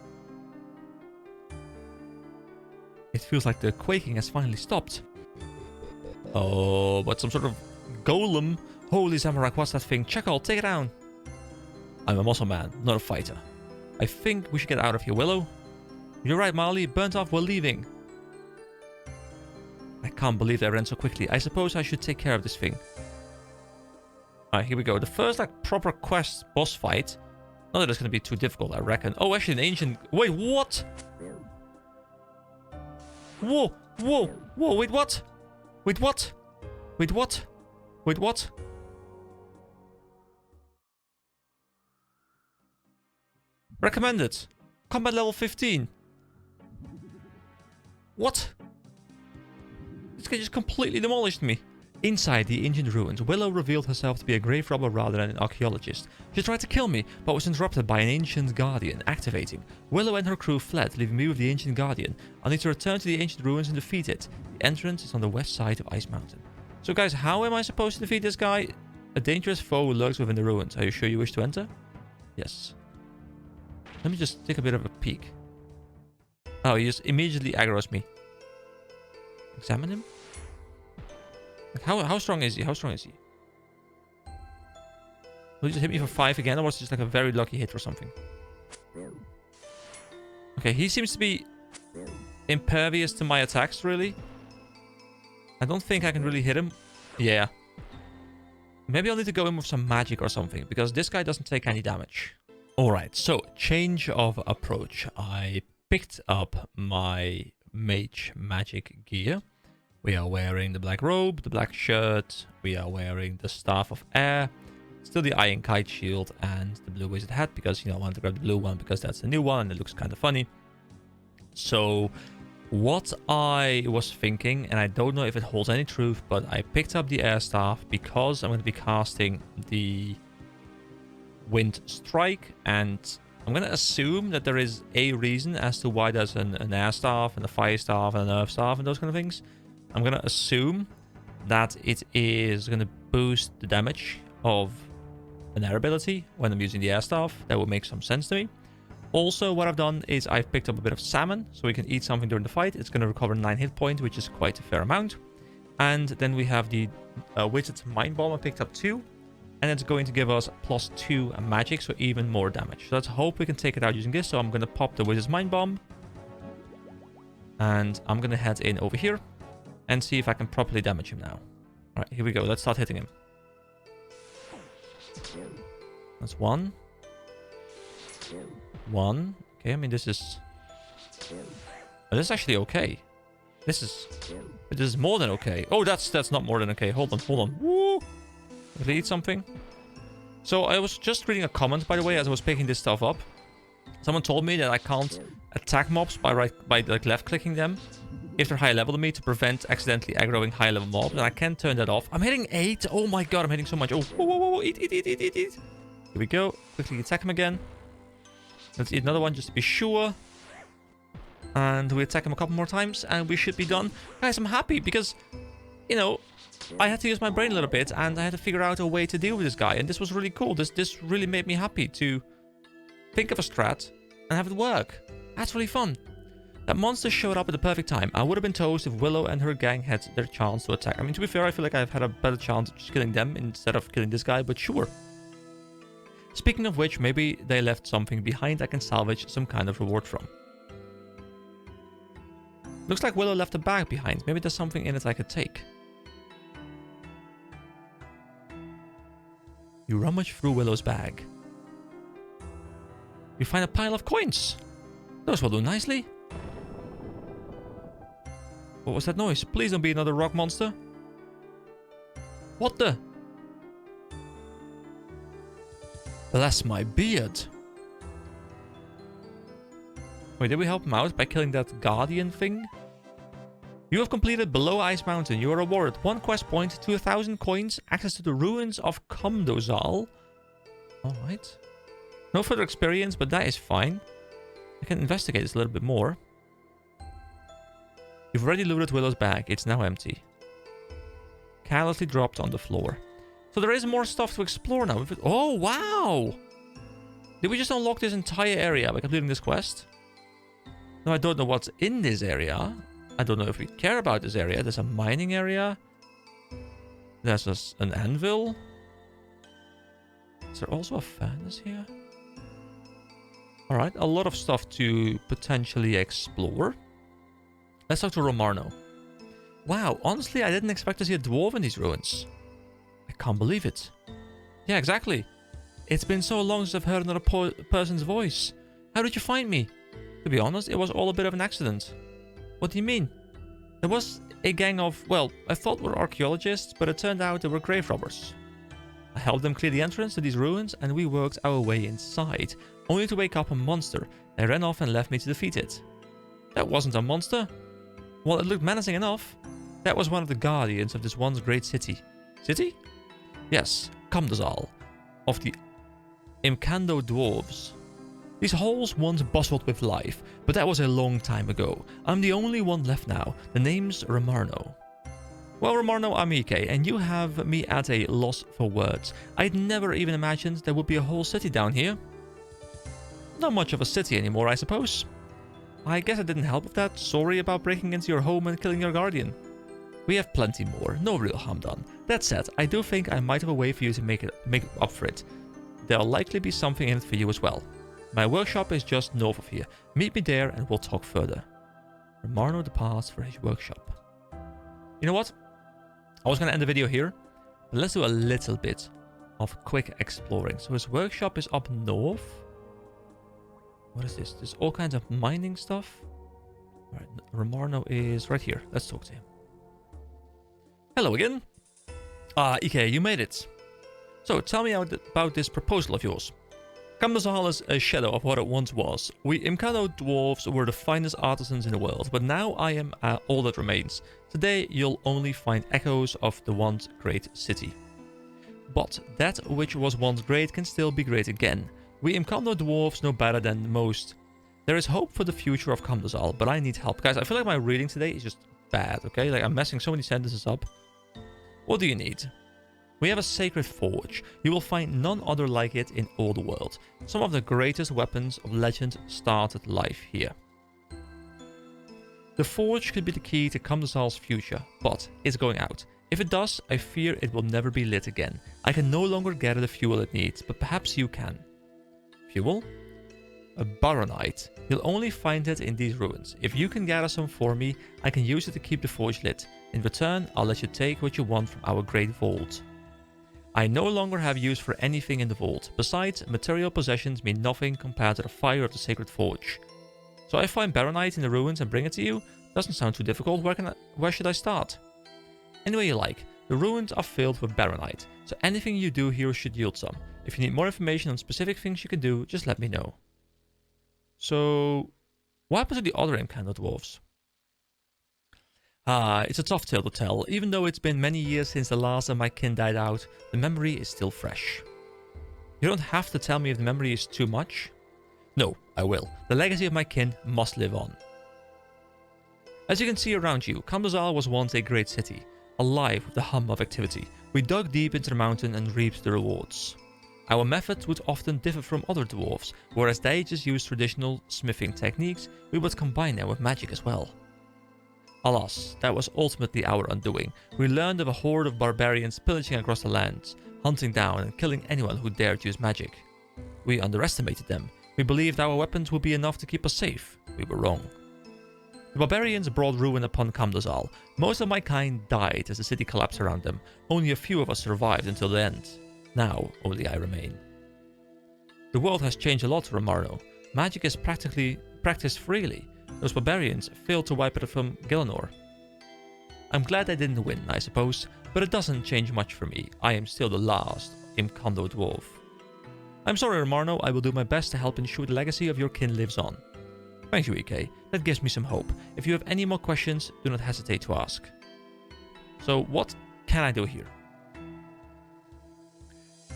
It feels like the quaking has finally stopped. Oh, but some sort of golem. Holy Zamorak, what's that thing? Checkall, take it down. I'm a muscle man, not a fighter. I think we should get out of here, Willow. You're right, Marley. Burnt off, we're leaving. I can't believe they ran so quickly. I suppose I should take care of this thing. Alright, here we go. The first, like, proper quest boss fight. Not that it's going to be too difficult, I reckon. Oh, actually, an ancient... Wait, what? Whoa, whoa, whoa, wait, what? Wait, what? Wait, what? Wait, what? Recommended. Combat level 15. What? This guy just completely demolished me. Inside the ancient ruins, Willow revealed herself to be a grave robber rather than an archaeologist. She tried to kill me, but was interrupted by an ancient guardian activating. Willow and her crew fled, leaving me with the ancient guardian. I need to return to the ancient ruins and defeat it. The entrance is on the west side of Ice Mountain. So guys, how am I supposed to defeat this guy? A dangerous foe lurks within the ruins. Are you sure you wish to enter? Yes. Let me just take a bit of a peek. Oh, he just immediately aggroes me. Examine him? Like how strong is he? How strong is he? Will he just hit me for 5 again, or was it just like a very lucky hit or something? Okay, he seems to be impervious to my attacks, really. I don't think I can really hit him. Yeah. Maybe I'll need to go in with some magic or something, because this guy doesn't take any damage. Alright, so change of approach. I picked up my mage magic gear. We are wearing the black robe, the black shirt. We are wearing the staff of air. Still the iron kite shield and the blue wizard hat, because, you know, I wanted to grab the blue one because that's the new one and it looks kind of funny. So what I was thinking, and I don't know if it holds any truth, but I picked up the air staff because I'm going to be casting the wind strike, and I'm going to assume that there is a reason as to why there's an air staff and a fire staff and an earth staff and those kind of things. I'm going to assume that it is going to boost the damage of an air ability when I'm using the air staff. That would make some sense to me. Also, what I've done is I've picked up a bit of salmon, so we can eat something during the fight. It's going to recover 9 hit points, which is quite a fair amount. And then we have the Wizard's Mind Bomb. I picked up 2. And it's going to give us +2 magic, so even more damage. So let's hope we can take it out using this. So I'm going to pop the Wizard's Mind Bomb. And I'm going to head in over here and see if I can properly damage him now. Alright, here we go. Let's start hitting him. That's 1. 1. Okay, I mean, this is... Oh, this is actually okay. This is more than okay. Oh, that's not more than okay. Hold on. Woo! Did I eat something? So I was just reading a comment, by the way, as I was picking this stuff up. Someone told me that I can't attack mobs by like left-clicking them if they're higher level than me to prevent accidentally aggroing high-level mobs, and I can turn that off. I'm hitting 8. Oh my god, I'm hitting so much. Oh, whoa. Eat. Here we go. Quickly attack him again. Let's eat another one just to be sure. And we attack him a couple more times and we should be done. Guys, I'm happy because, you know, I had to use my brain a little bit and I had to figure out a way to deal with this guy. And this was really cool. This really made me happy to think of a strat and have it work. That's really fun. That monster showed up at the perfect time. I would have been toast if Willow and her gang had their chance to attack. I mean, to be fair, I feel like I've had a better chance of just killing them instead of killing this guy, but sure. Speaking of which, maybe they left something behind I can salvage some kind of reward from. Looks like Willow left a bag behind. Maybe there's something in it I could take. You rummage through Willow's bag. You find a pile of coins. Those will do nicely. What was that noise? Please don't be another rock monster. What the? Bless my beard. Wait, did we help him out by killing that guardian thing? You have completed Below Ice Mountain. You are awarded 1 quest point, 2,000 coins, access to the ruins of Comdozal. Alright. No further experience, but that is fine. I can investigate this a little bit more. You've already looted Willow's bag. It's now empty. Carelessly dropped on the floor. So there is more stuff to explore now. Oh, wow! Did we just unlock this entire area by completing this quest? No, I don't know what's in this area. I don't know if we care about this area. There's a mining area. There's an anvil. Is there also a furnace here? Alright, a lot of stuff to potentially explore. Let's talk to Romarno. Wow, honestly, I didn't expect to see a dwarf in these ruins. I can't believe it. Yeah, exactly. It's been so long since I've heard another person's voice. How did you find me? To be honest, it was all a bit of an accident. What do you mean? There was a gang of, well, I thought were archaeologists, but it turned out they were grave robbers. I helped them clear the entrance to these ruins, and we worked our way inside, only to wake up a monster. They ran off and left me to defeat it. That wasn't a monster. Well, it looked menacing enough. That was one of the guardians of this once great city. City? Yes, Comdozal, of the Imkando dwarves. These halls once bustled with life, but that was a long time ago. I'm the only one left now. The name's Romarno. Well, Romarno, I'm EK, and you have me at a loss for words. I'd never even imagined there would be a whole city down here. Not much of a city anymore, I suppose. I guess I didn't help with that. Sorry about breaking into your home and killing your guardian. We have plenty more, no real harm done. That said, I do think I might have a way for you to make up for it. There'll likely be something in it for you as well. My workshop is just north of here. Meet me there and we'll talk further. Romarno departs for his workshop. You know what? I was going to end the video here, but let's do a little bit of quick exploring. So his workshop is up north. What is this? There's all kinds of mining stuff. All right, Romarno is right here. Let's talk to him. Hello again. Ike, you made it. So, tell me about this proposal of yours. Kamdazal is a shadow of what it once was. We Imkano dwarves were the finest artisans in the world, but now I am all that remains. Today, you'll only find echoes of the once great city. But that which was once great can still be great again. We Imkano dwarves know better than most. There is hope for the future of Kamdazal, but I need help. Guys, I feel like my reading today is just bad, okay? Like, I'm messing so many sentences up. What do you need? We have a sacred forge. You will find none other like it in all the world. Some of the greatest weapons of legend started life here. The forge could be the key to Kamdazal's future, but it's going out. If it does, I fear it will never be lit again. I can no longer gather the fuel it needs, but perhaps you can. Fuel? A baronite. You'll only find it in these ruins. If you can gather some for me, I can use it to keep the forge lit. In return, I'll let you take what you want from our great vault. I no longer have use for anything in the vault. Besides, material possessions mean nothing compared to the fire of the sacred forge. So I find baronite in the ruins and bring it to you? Doesn't sound too difficult. Where should I start? Anywhere you like. The ruins are filled with baronite, so anything you do here should yield some. If you need more information on specific things you can do, just let me know. So, what happened to the other Imkano dwarves? It's a tough tale to tell. Even though it's been many years since the last of my kin died out, the memory is still fresh. You don't have to tell me if the memory is too much. No, I will. The legacy of my kin must live on. As you can see around you, Kamdazal was once a great city, alive with the hum of activity. We dug deep into the mountain and reaped the rewards. Our methods would often differ from other dwarves, whereas they just used traditional smithing techniques, we would combine them with magic as well. Alas, that was ultimately our undoing. We learned of a horde of barbarians pillaging across the lands, hunting down and killing anyone who dared use magic. We underestimated them. We believed our weapons would be enough to keep us safe. We were wrong. The barbarians brought ruin upon Kamdazal. Most of my kind died as the city collapsed around them. Only a few of us survived until the end. Now, only I remain. The world has changed a lot, Romarno. Magic is practiced freely. Those barbarians failed to wipe it from Gielinor. I'm glad I didn't win, I suppose, but it doesn't change much for me. I am still the last Imkano dwarf. I'm sorry, Romarno. I will do my best to help ensure the legacy of your kin lives on. Thank you, Ike. That gives me some hope. If you have any more questions, do not hesitate to ask. So, what can I do here?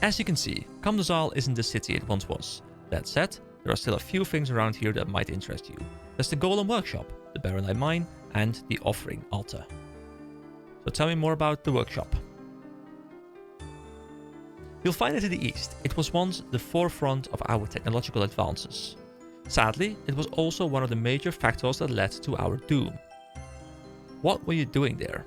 As you can see, Kamdazal isn't the city it once was. That said, there are still a few things around here that might interest you. There's the Golem Workshop, the Baronite Mine, and the Offering Altar. So tell me more about the workshop. You'll find it to the east. It was once the forefront of our technological advances. Sadly, it was also one of the major factors that led to our doom. What were you doing there?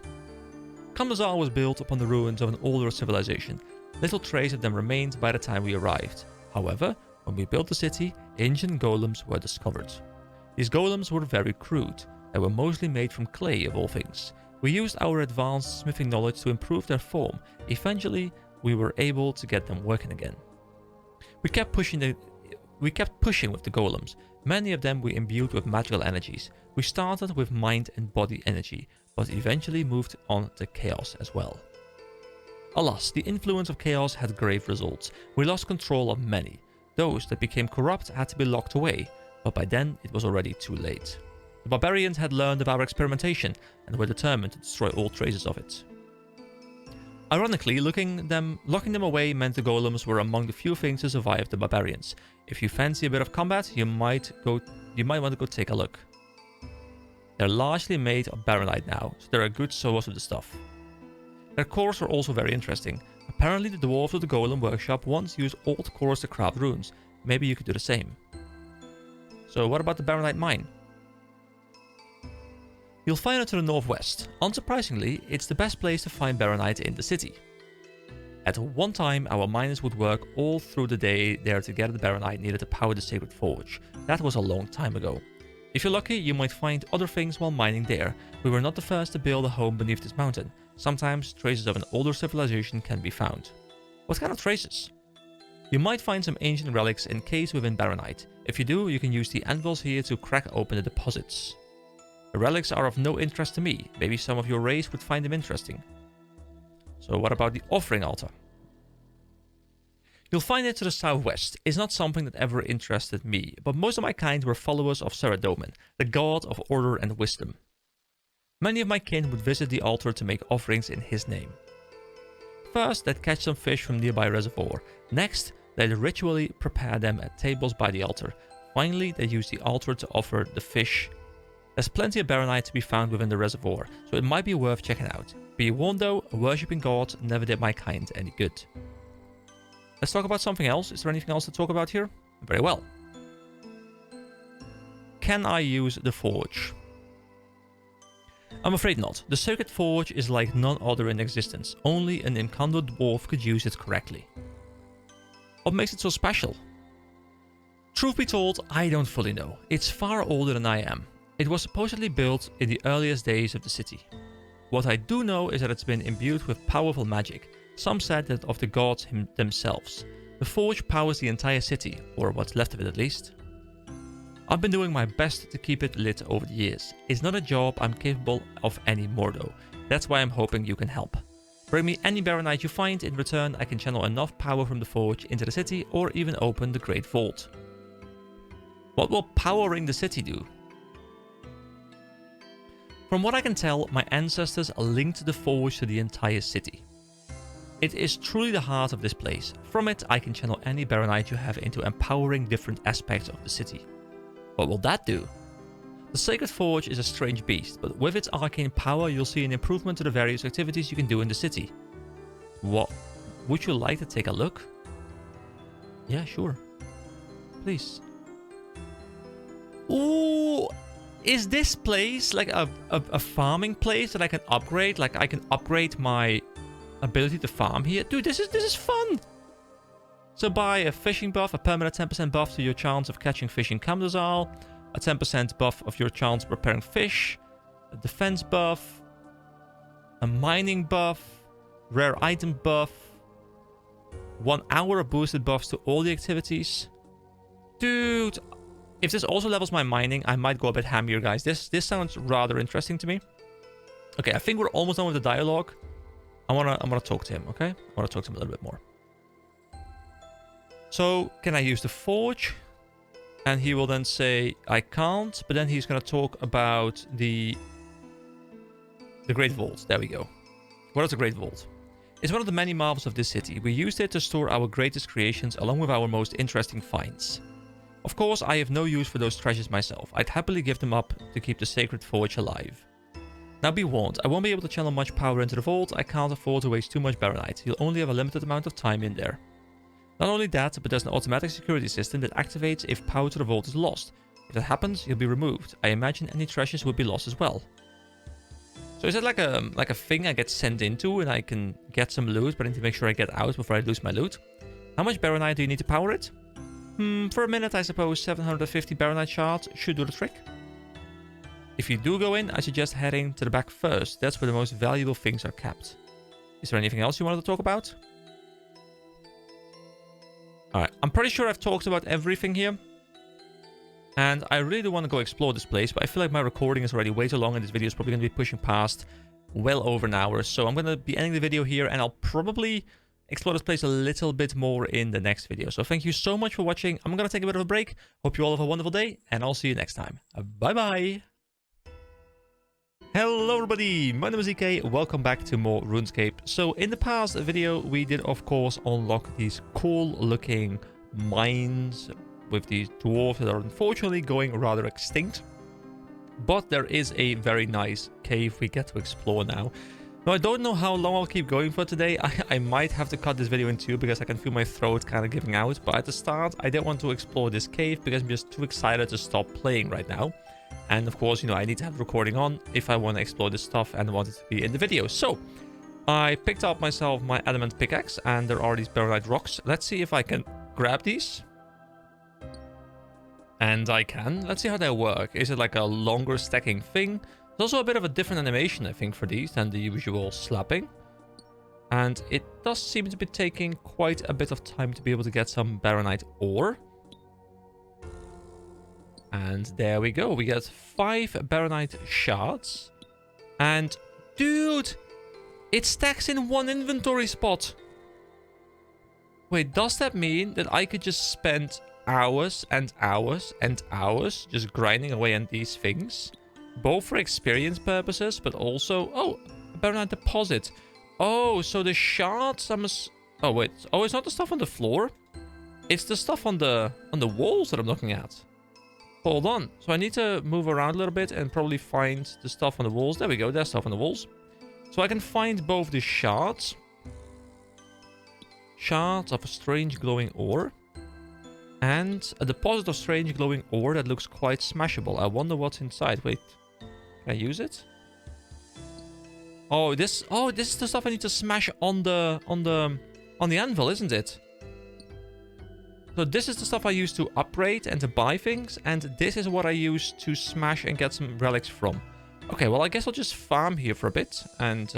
Kamdazal was built upon the ruins of an older civilization. Little trace of them remained by the time we arrived. However, when we built the city, ancient golems were discovered. These golems were very crude. They were mostly made from clay of all things. We used our advanced smithing knowledge to improve their form. Eventually, we were able to get them working again. We kept pushing with the golems. Many of them we imbued with magical energies. We started with mind and body energy, but eventually moved on to chaos as well. Alas, the influence of chaos had grave results. We lost control of many. Those that became corrupt had to be locked away, but by then it was already too late. The barbarians had learned of our experimentation and were determined to destroy all traces of it. Ironically, locking them away meant the golems were among the few things to survive the barbarians. If you fancy a bit of combat, you might want to go take a look. They're largely made of baronite now, so they're a good source of the stuff. Their cores are also very interesting. Apparently the dwarves of the Golem Workshop once used old cores to craft runes. Maybe you could do the same. So what about the Baronite Mine? You'll find it to the northwest. Unsurprisingly, it's the best place to find baronite in the city. At one time, our miners would work all through the day there to get the baronite needed to power the sacred forge. That was a long time ago. If you're lucky, you might find other things while mining there. We were not the first to build a home beneath this mountain. Sometimes traces of an older civilization can be found. What kind of traces? You might find some ancient relics encased within baronite. If you do, you can use the anvils here to crack open the deposits. The relics are of no interest to me. Maybe some of your race would find them interesting. So what about the offering altar? You'll find it to the southwest. It's not something that ever interested me, but most of my kind were followers of Bronzeman, the god of order and wisdom. Many of my kin would visit the altar to make offerings in his name. First, they'd catch some fish from nearby reservoir. Next, they'd ritually prepare them at tables by the altar. Finally, they'd use the altar to offer the fish. There's plenty of baronite to be found within the reservoir, so it might be worth checking out. Be warned though, worshipping God never did my kind any good. Let's talk about something else. Is there anything else to talk about here? Very well. Can I use the forge? I'm afraid not. The sacred forge is like none other in existence. Only an enchanted dwarf could use it correctly. What makes it so special? Truth be told, I don't fully know. It's far older than I am. It was supposedly built in the earliest days of the city. What I do know is that it's been imbued with powerful magic. Some said that of the gods themselves. The forge powers the entire city, or what's left of it at least. I've been doing my best to keep it lit over the years. It's not a job I'm capable of anymore though. That's why I'm hoping you can help. Bring me any baronite you find. In return, I can channel enough power from the forge into the city or even open the Great Vault. What will powering the city do? From what I can tell, my ancestors linked the forge to the entire city. It is truly the heart of this place. From it, I can channel any baronite you have into empowering different aspects of the city. What will that do? The Sacred Forge is a strange beast, but with its arcane power, you'll see an improvement to the various activities you can do in the city. What? Would you like to take a look? Yeah, sure. Please. Ooh! Is this place like a farming place that I can upgrade? Like I can upgrade my ability to farm here? Dude, this is fun! So buy a fishing buff, a permanent 10% buff to your chance of catching fish in Kamdazal, a 10% buff of your chance of preparing fish, a defense buff, a mining buff, rare item buff, 1 hour of boosted buffs to all the activities. Dude, if this also levels my mining, I might go a bit hammier, guys. This sounds rather interesting to me. Okay, I think we're almost done with the dialogue. I'm gonna talk to him, okay? I wanna talk to him a little bit more. So, can I use the forge? And he will then say, I can't, but then he's gonna talk about the Great Vault. There we go. What is the Great Vault? It's one of the many marvels of this city. We used it to store our greatest creations along with our most interesting finds. Of course, I have no use for those treasures myself. I'd happily give them up to keep the Sacred Forge alive. Now be warned, I won't be able to channel much power into the vault. I can't afford to waste too much baronite. You'll only have a limited amount of time in there. Not only that, but there's an automatic security system that activates if power to the vault is lost. If that happens, you'll be removed. I imagine any treasures would be lost as well. So is it like a thing I get sent into and I can get some loot, but I need to make sure I get out before I lose my loot? How much baronite do you need to power it? For a minute, I suppose 750 baronite shards should do the trick. If you do go in, I suggest heading to the back first. That's where the most valuable things are kept. Is there anything else you wanted to talk about? Alright, I'm pretty sure I've talked about everything here. And I really do want to go explore this place, but I feel like my recording is already way too long and this video is probably going to be pushing past well over an hour. So I'm going to be ending the video here and I'll probably explore this place a little bit more in the next video. So thank you so much for watching. I'm going to take a bit of a break. Hope you all have a wonderful day and I'll see you next time. Bye-bye. Hello everybody, my name is EK, welcome back to more RuneScape. So in the past video we did of course unlock these cool looking mines with these dwarves that are unfortunately going rather extinct. But there is a very nice cave we get to explore now. Now I don't know how long I'll keep going for today. I might have to cut this video in two because I can feel my throat kind of giving out. But at the start I didn't want to explore this cave because I'm just too excited to stop playing right now. And of course, you know, I need to have recording on if I want to explore this stuff and want it to be in the video. So I picked up myself my adamant pickaxe, and there are these baronite rocks. Let's see if I can grab these. And I can. Let's see how they work. Is it like a longer stacking thing? There's also a bit of a different animation, I think, for these than the usual slapping. And it does seem to be taking quite a bit of time to be able to get some baronite ore. And there we go. We get 5 baronite shards. And, dude, it stacks in 1 inventory spot. Wait, does that mean that I could just spend hours and hours and hours just grinding away on these things? Both for experience purposes, but also... Oh, a baronite deposit. Oh, so the shards... Oh, wait. Oh, it's not the stuff on the floor. It's the stuff on the walls that I'm looking at. Hold on. So I need to move around a little bit and probably find the stuff on the walls. There we go. There's stuff on the walls. So I can find both the shards. Shards of a strange glowing ore. And a deposit of strange glowing ore that looks quite smashable. I wonder what's inside. Wait. Can I use it? Oh, this is the stuff I need to smash on the anvil, isn't it? So this is the stuff I use to upgrade and to buy things, and this is what I use to smash and get some relics from. Okay, well, I guess I'll just farm here for a bit, and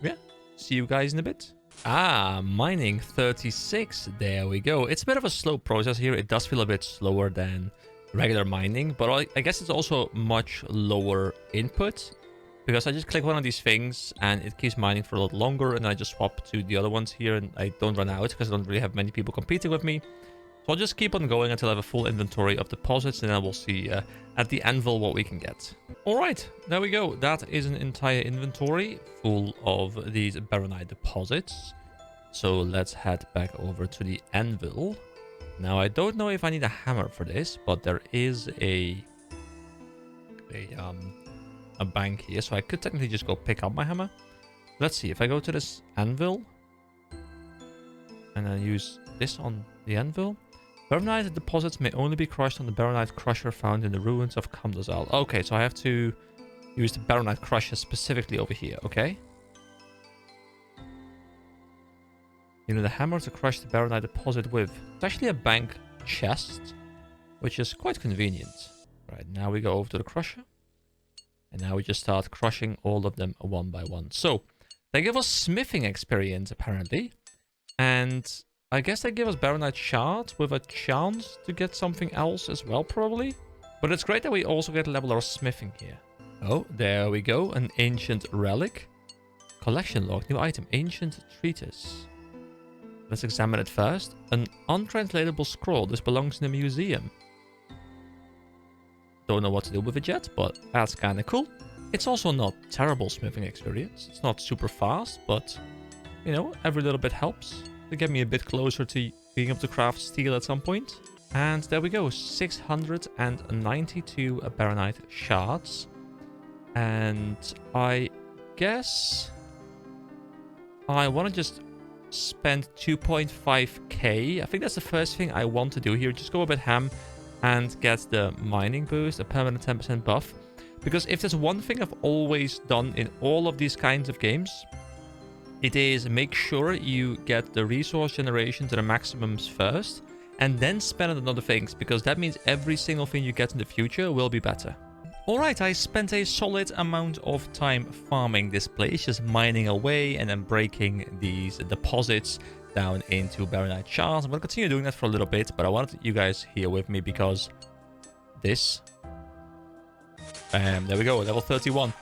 yeah, see you guys in a bit. Ah, mining 36. There we go. It's a bit of a slow process here. It does feel a bit slower than regular mining, but I guess it's also much lower input, because I just click one of these things and it keeps mining for a lot longer, and I just swap to the other ones here and I don't run out because I don't really have many people competing with me. So I'll just keep on going until I have a full inventory of deposits, and then we'll see at the anvil what we can get. Alright, there we go. That is an entire inventory full of these baronite deposits. So let's head back over to the anvil. Now, I don't know if I need a hammer for this, but there is a bank here, so I could technically just go pick up my hammer. Let's see, if I go to this anvil and then use this on the anvil. Baronite deposits may only be crushed on the baronite crusher found in the ruins of Kamdazal. Okay, so I have to use the baronite crusher specifically over here, okay? You know, the hammer to crush the baronite deposit with. It's actually a bank chest, which is quite convenient. Right, now we go over to the crusher. And now we just start crushing all of them one by one. So, they give us smithing experience, apparently. And I guess they give us baronite shards with a chance to get something else as well, probably. But it's great that we also get a level of smithing here. Oh, there we go. An ancient relic. Collection log. New item. Ancient treatise. Let's examine it first. An untranslatable scroll. This belongs in a museum. Don't know what to do with it yet, but that's kind of cool. It's also not terrible smithing experience. It's not super fast, but, you know, every little bit helps to get me a bit closer to being able to craft steel at some point. And there we go, 692 baronite shards. And I guess I want to just spend 2.5k. I think that's the first thing I want to do here. Just go a bit ham and get the mining boost, a permanent 10% buff. Because if there's one thing I've always done in all of these kinds of games, it is make sure you get the resource generation to the maximums first, and then spend it on other things, because that means every single thing you get in the future will be better. Alright, I spent a solid amount of time farming this place, just mining away and then breaking these deposits down into baronite shards. I'm going to continue doing that for a little bit, but I wanted you guys here with me because this... there we go, level 31.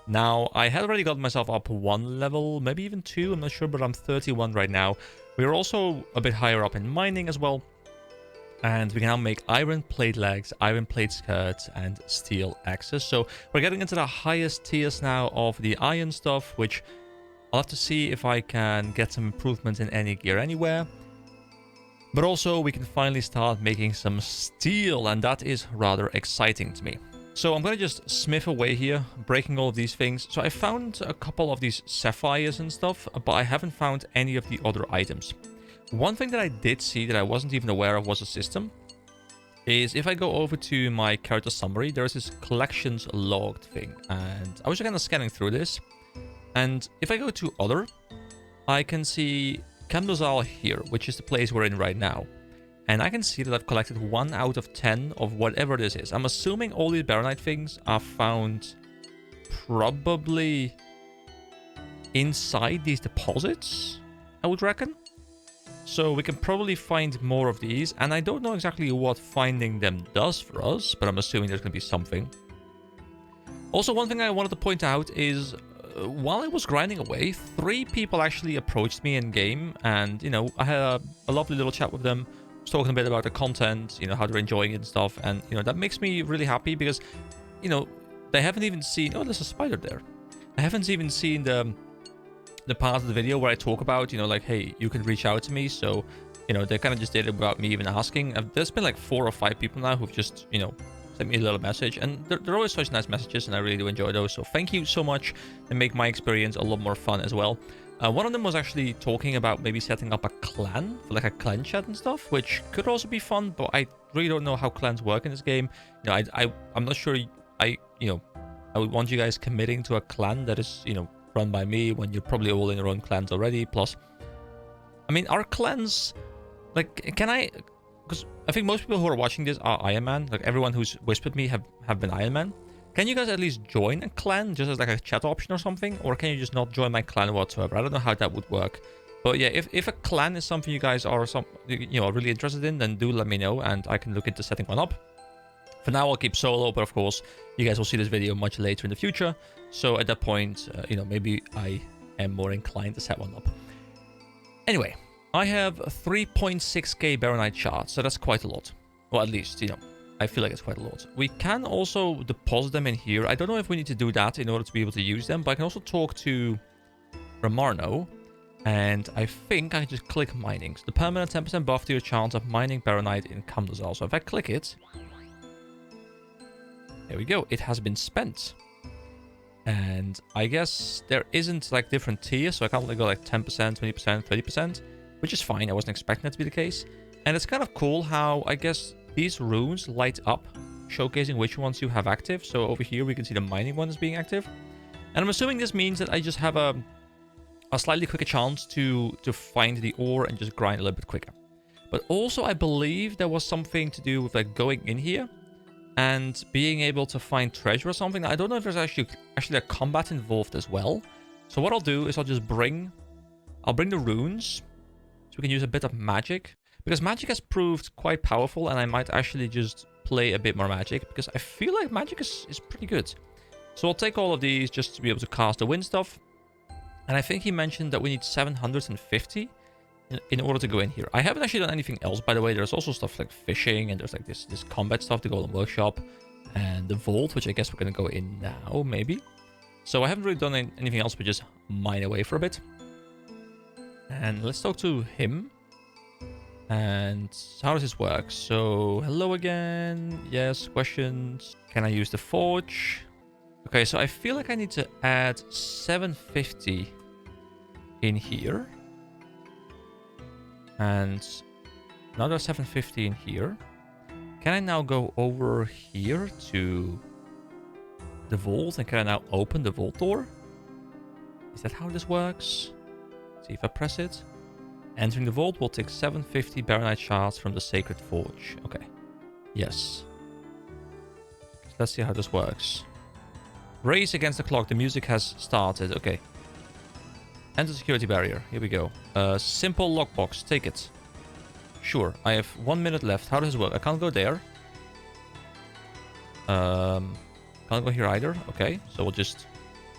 Now, I had already got myself up 1 level, maybe even 2, I'm not sure, but I'm 31 right now. We're also a bit higher up in mining as well. And we can now make iron plate legs, iron plate skirts, and steel axes. So we're getting into the highest tiers now of the iron stuff, which I'll have to see if I can get some improvements in any gear anywhere. But also we can finally start making some steel, and that is rather exciting to me. So I'm going to just smith away here, breaking all of these things. So I found a couple of these sapphires and stuff, but I haven't found any of the other items. One thing that I did see that I wasn't even aware of was a system. is if I go over to my character summary, there's this collections logged thing. And I was just kind of scanning through this. And if I go to other, I can see Kamdozal here, which is the place we're in right now. And I can see that I've collected 1 out of 10 of whatever this is. I'm assuming all these Baronite things are found probably inside these deposits, I would reckon. So we can probably find more of these. And I don't know exactly what finding them does for us, but I'm assuming there's going to be something. Also, one thing I wanted to point out is while I was grinding away, 3 people actually approached me in game. And, you know, I had a lovely little chat with them. Talking a bit about the content, you know, how they're enjoying it and stuff, and you know that makes me really happy because, you know, they haven't even seen. Oh, there's a spider there. I haven't even seen the part of the video where I talk about, you know, like, hey, you can reach out to me. So, you know, they kind of just did it without me even asking. There's been like 4 or 5 people now who've just, you know, sent me a little message, and they're always such nice messages, and I really do enjoy those. So thank you so much, and make my experience a lot more fun as well. One of them was actually talking about maybe setting up a clan, for like a clan chat and stuff, which could also be fun, but I really don't know how clans work in this game. You know, I'm not sure I would want you guys committing to a clan that is, you know, run by me when you're probably all in your own clans already. Plus, I mean, our clans, like, can I, because I think most people who are watching this are Iron Man, like everyone who's whispered me have been Iron Man. Can you guys at least join a clan, just as like a chat option or something? Or can you just not join my clan whatsoever? I don't know how that would work. But yeah, if a clan is something you guys are really interested in, then do let me know, and I can look into setting one up. For now, I'll keep solo, but of course, you guys will see this video much later in the future. So at that point, you know, maybe I am more inclined to set one up. Anyway, I have 3.6k Baronite shards, so that's quite a lot. Well, at least, you know, I feel like it's quite a lot. We can also deposit them in here. I don't know if we need to do that in order to be able to use them, but I can also talk to Ramarno, and I think I can just click mining. So the permanent 10% buff to your chance of mining Baronite in Kamdozal. So if I click it, there we go. It has been spent. And I guess there isn't like different tiers, so I can't go like 10%, 20%, 30%, which is fine. I wasn't expecting that to be the case. And it's kind of cool how I guess these runes light up, showcasing which ones you have active. So over here, we can see the mining ones being active. And I'm assuming this means that I just have a slightly quicker chance to find the ore and just grind a little bit quicker. But also, I believe there was something to do with like going in here and being able to find treasure or something. I don't know if there's actually a combat involved as well. So what I'll do is I'll bring the runes so we can use a bit of magic. Because magic has proved quite powerful, and I might actually just play a bit more magic, because I feel like magic is pretty good. So I'll take all of these just to be able to cast the wind stuff. And I think he mentioned that we need 750 in order to go in here. I haven't actually done anything else, by the way. There's also stuff like fishing, and there's like this combat stuff, the Golden Workshop, and the Vault, which I guess we're going to go in now, maybe. So I haven't really done anything else but just mine away for a bit. And let's talk to him. And how does this work? So, hello again. Yes, questions. Can I use the forge? Okay, so I feel like I need to add 750 in here. And another 750 in here. Can I now go over here to the vault? And can I now open the vault door? Is that how this works? Let's see if I press it. Entering the vault will take 750 Baronite shards from the Sacred Forge. Okay. Yes. Let's see how this works. Race against the clock. The music has started. Okay. Enter security barrier. Here we go. Simple lockbox. Take it. Sure. I have 1 minute left. How does this work? I can't go there. Can't go here either. Okay. So we'll just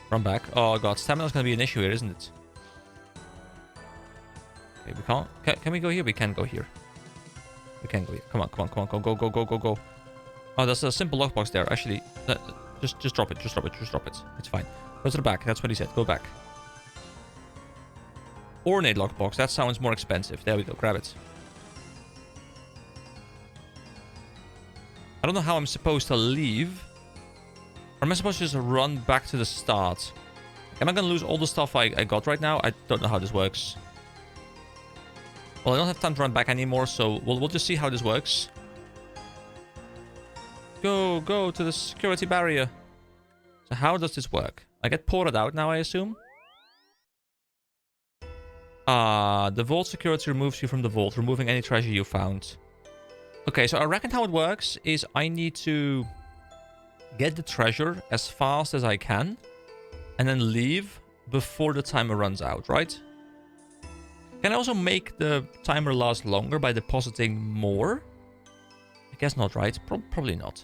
run back. Oh god. Stamina's gonna be an issue here, isn't it? Okay, we can't. Can we go here? We can go here. We can go here. Come on, come on, come on. Go, go, go, go, go, go. Oh, there's a simple lockbox there. Actually, just drop it. Just drop it. Just drop it. It's fine. Go to the back. That's what he said. Go back. Ornate lockbox. That sounds more expensive. There we go. Grab it. I don't know how I'm supposed to leave. Or am I supposed to just run back to the start? Am I going to lose all the stuff I got right now? I don't know how this works. Well, I don't have time to run back anymore, so we'll just see how this works. Go to the security barrier. So how does this work? I get ported out now, I assume? The vault security removes you from the vault, removing any treasure you found. Okay, so I reckon how it works is I need to get the treasure as fast as I can and then leave before the timer runs out, right? Can I also make the timer last longer by depositing more? I guess not, right? Probably not.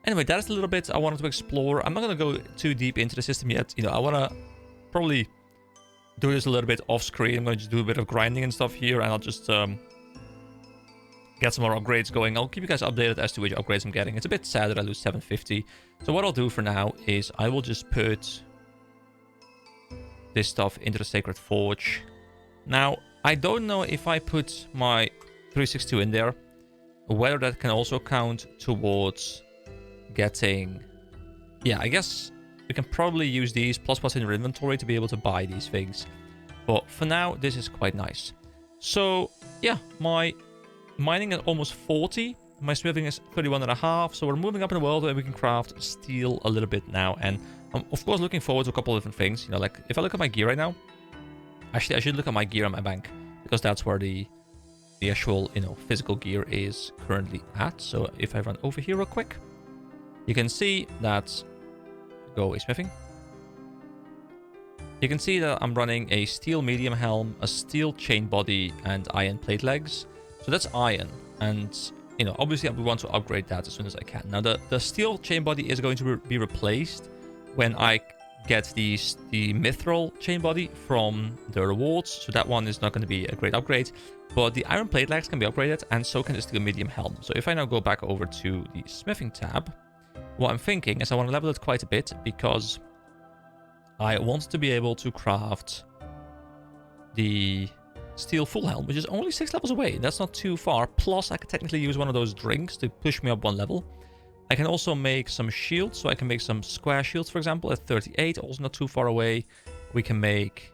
Anyway, that's a little bit I wanted to explore. I'm not going to go too deep into the system yet. You know, I want to probably do this a little bit off screen. I'm going to just do a bit of grinding and stuff here, and I'll just get some more upgrades going. I'll keep you guys updated as to which upgrades I'm getting. It's a bit sad that I lose 750. So what I'll do for now is I will just put this stuff into the Sacred Forge. Now, I don't know if I put my 362 in there, whether that can also count towards getting... Yeah, I guess we can probably use these plus what's in your inventory to be able to buy these things. But for now, this is quite nice. So, yeah, my mining is almost 40. My smithing is 31.5. So we're moving up in the world where we can craft steel a little bit now. And I'm, of course, looking forward to a couple of different things. You know, like, if I look at my gear right now... Actually, I should look at my gear on my bank, because that's where the actual, you know, physical gear is currently at. So if I run over here real quick, you can see that... Go away, smithing. You can see that I'm running a steel medium helm, a steel chain body, and iron plate legs. So that's iron. And, you know, obviously I want to upgrade that as soon as I can. Now, the steel chain body is going to be replaced when I get the mithril chain body from the rewards. So that one is not going to be a great upgrade. But the iron plate legs can be upgraded, and so can the steel medium helm. So if I now go back over to the smithing tab, what I'm thinking is I want to level it quite a bit, because I want to be able to craft the steel full helm, which is only 6 levels away. That's not too far. Plus, I could technically use one of those drinks to push me up 1 level. I can also make some shields, so I can make some square shields, for example, at 38, also not too far away. We can make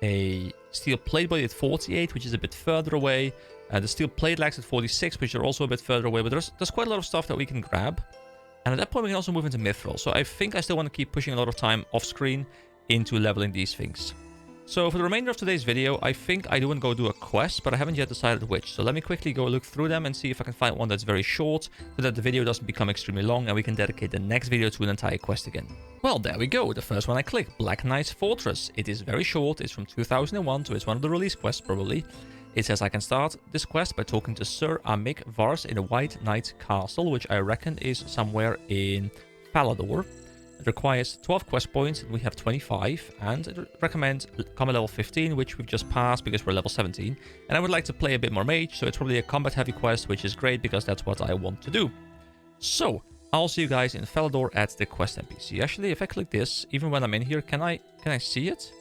a steel plate body at 48, which is a bit further away. The steel plate legs at 46, which are also a bit further away. But there's quite a lot of stuff that we can grab. And at that point, we can also move into mithril. So I think I still want to keep pushing a lot of time off screen into leveling these things. So for the remainder of today's video, I think I do want to go do a quest, but I haven't yet decided which. So let me quickly go look through them and see if I can find one that's very short, so that the video doesn't become extremely long and we can dedicate the next video to an entire quest again. Well, there we go. The first one I clicked, Black Knight's Fortress. It is very short. It's from 2001, so it's one of the release quests probably. It says I can start this quest by talking to Sir Amik Vars in a White Knight Castle, which I reckon is somewhere in Falador. It requires 12 quest points, and we have 25, and it recommends combat level 15, which we've just passed because we're level 17. And I would like to play a bit more mage, so it's probably a combat heavy quest, which is great because that's what I want to do. So, I'll see you guys in Falador at the quest NPC. Actually, if I click this, even when I'm in here, can I see it?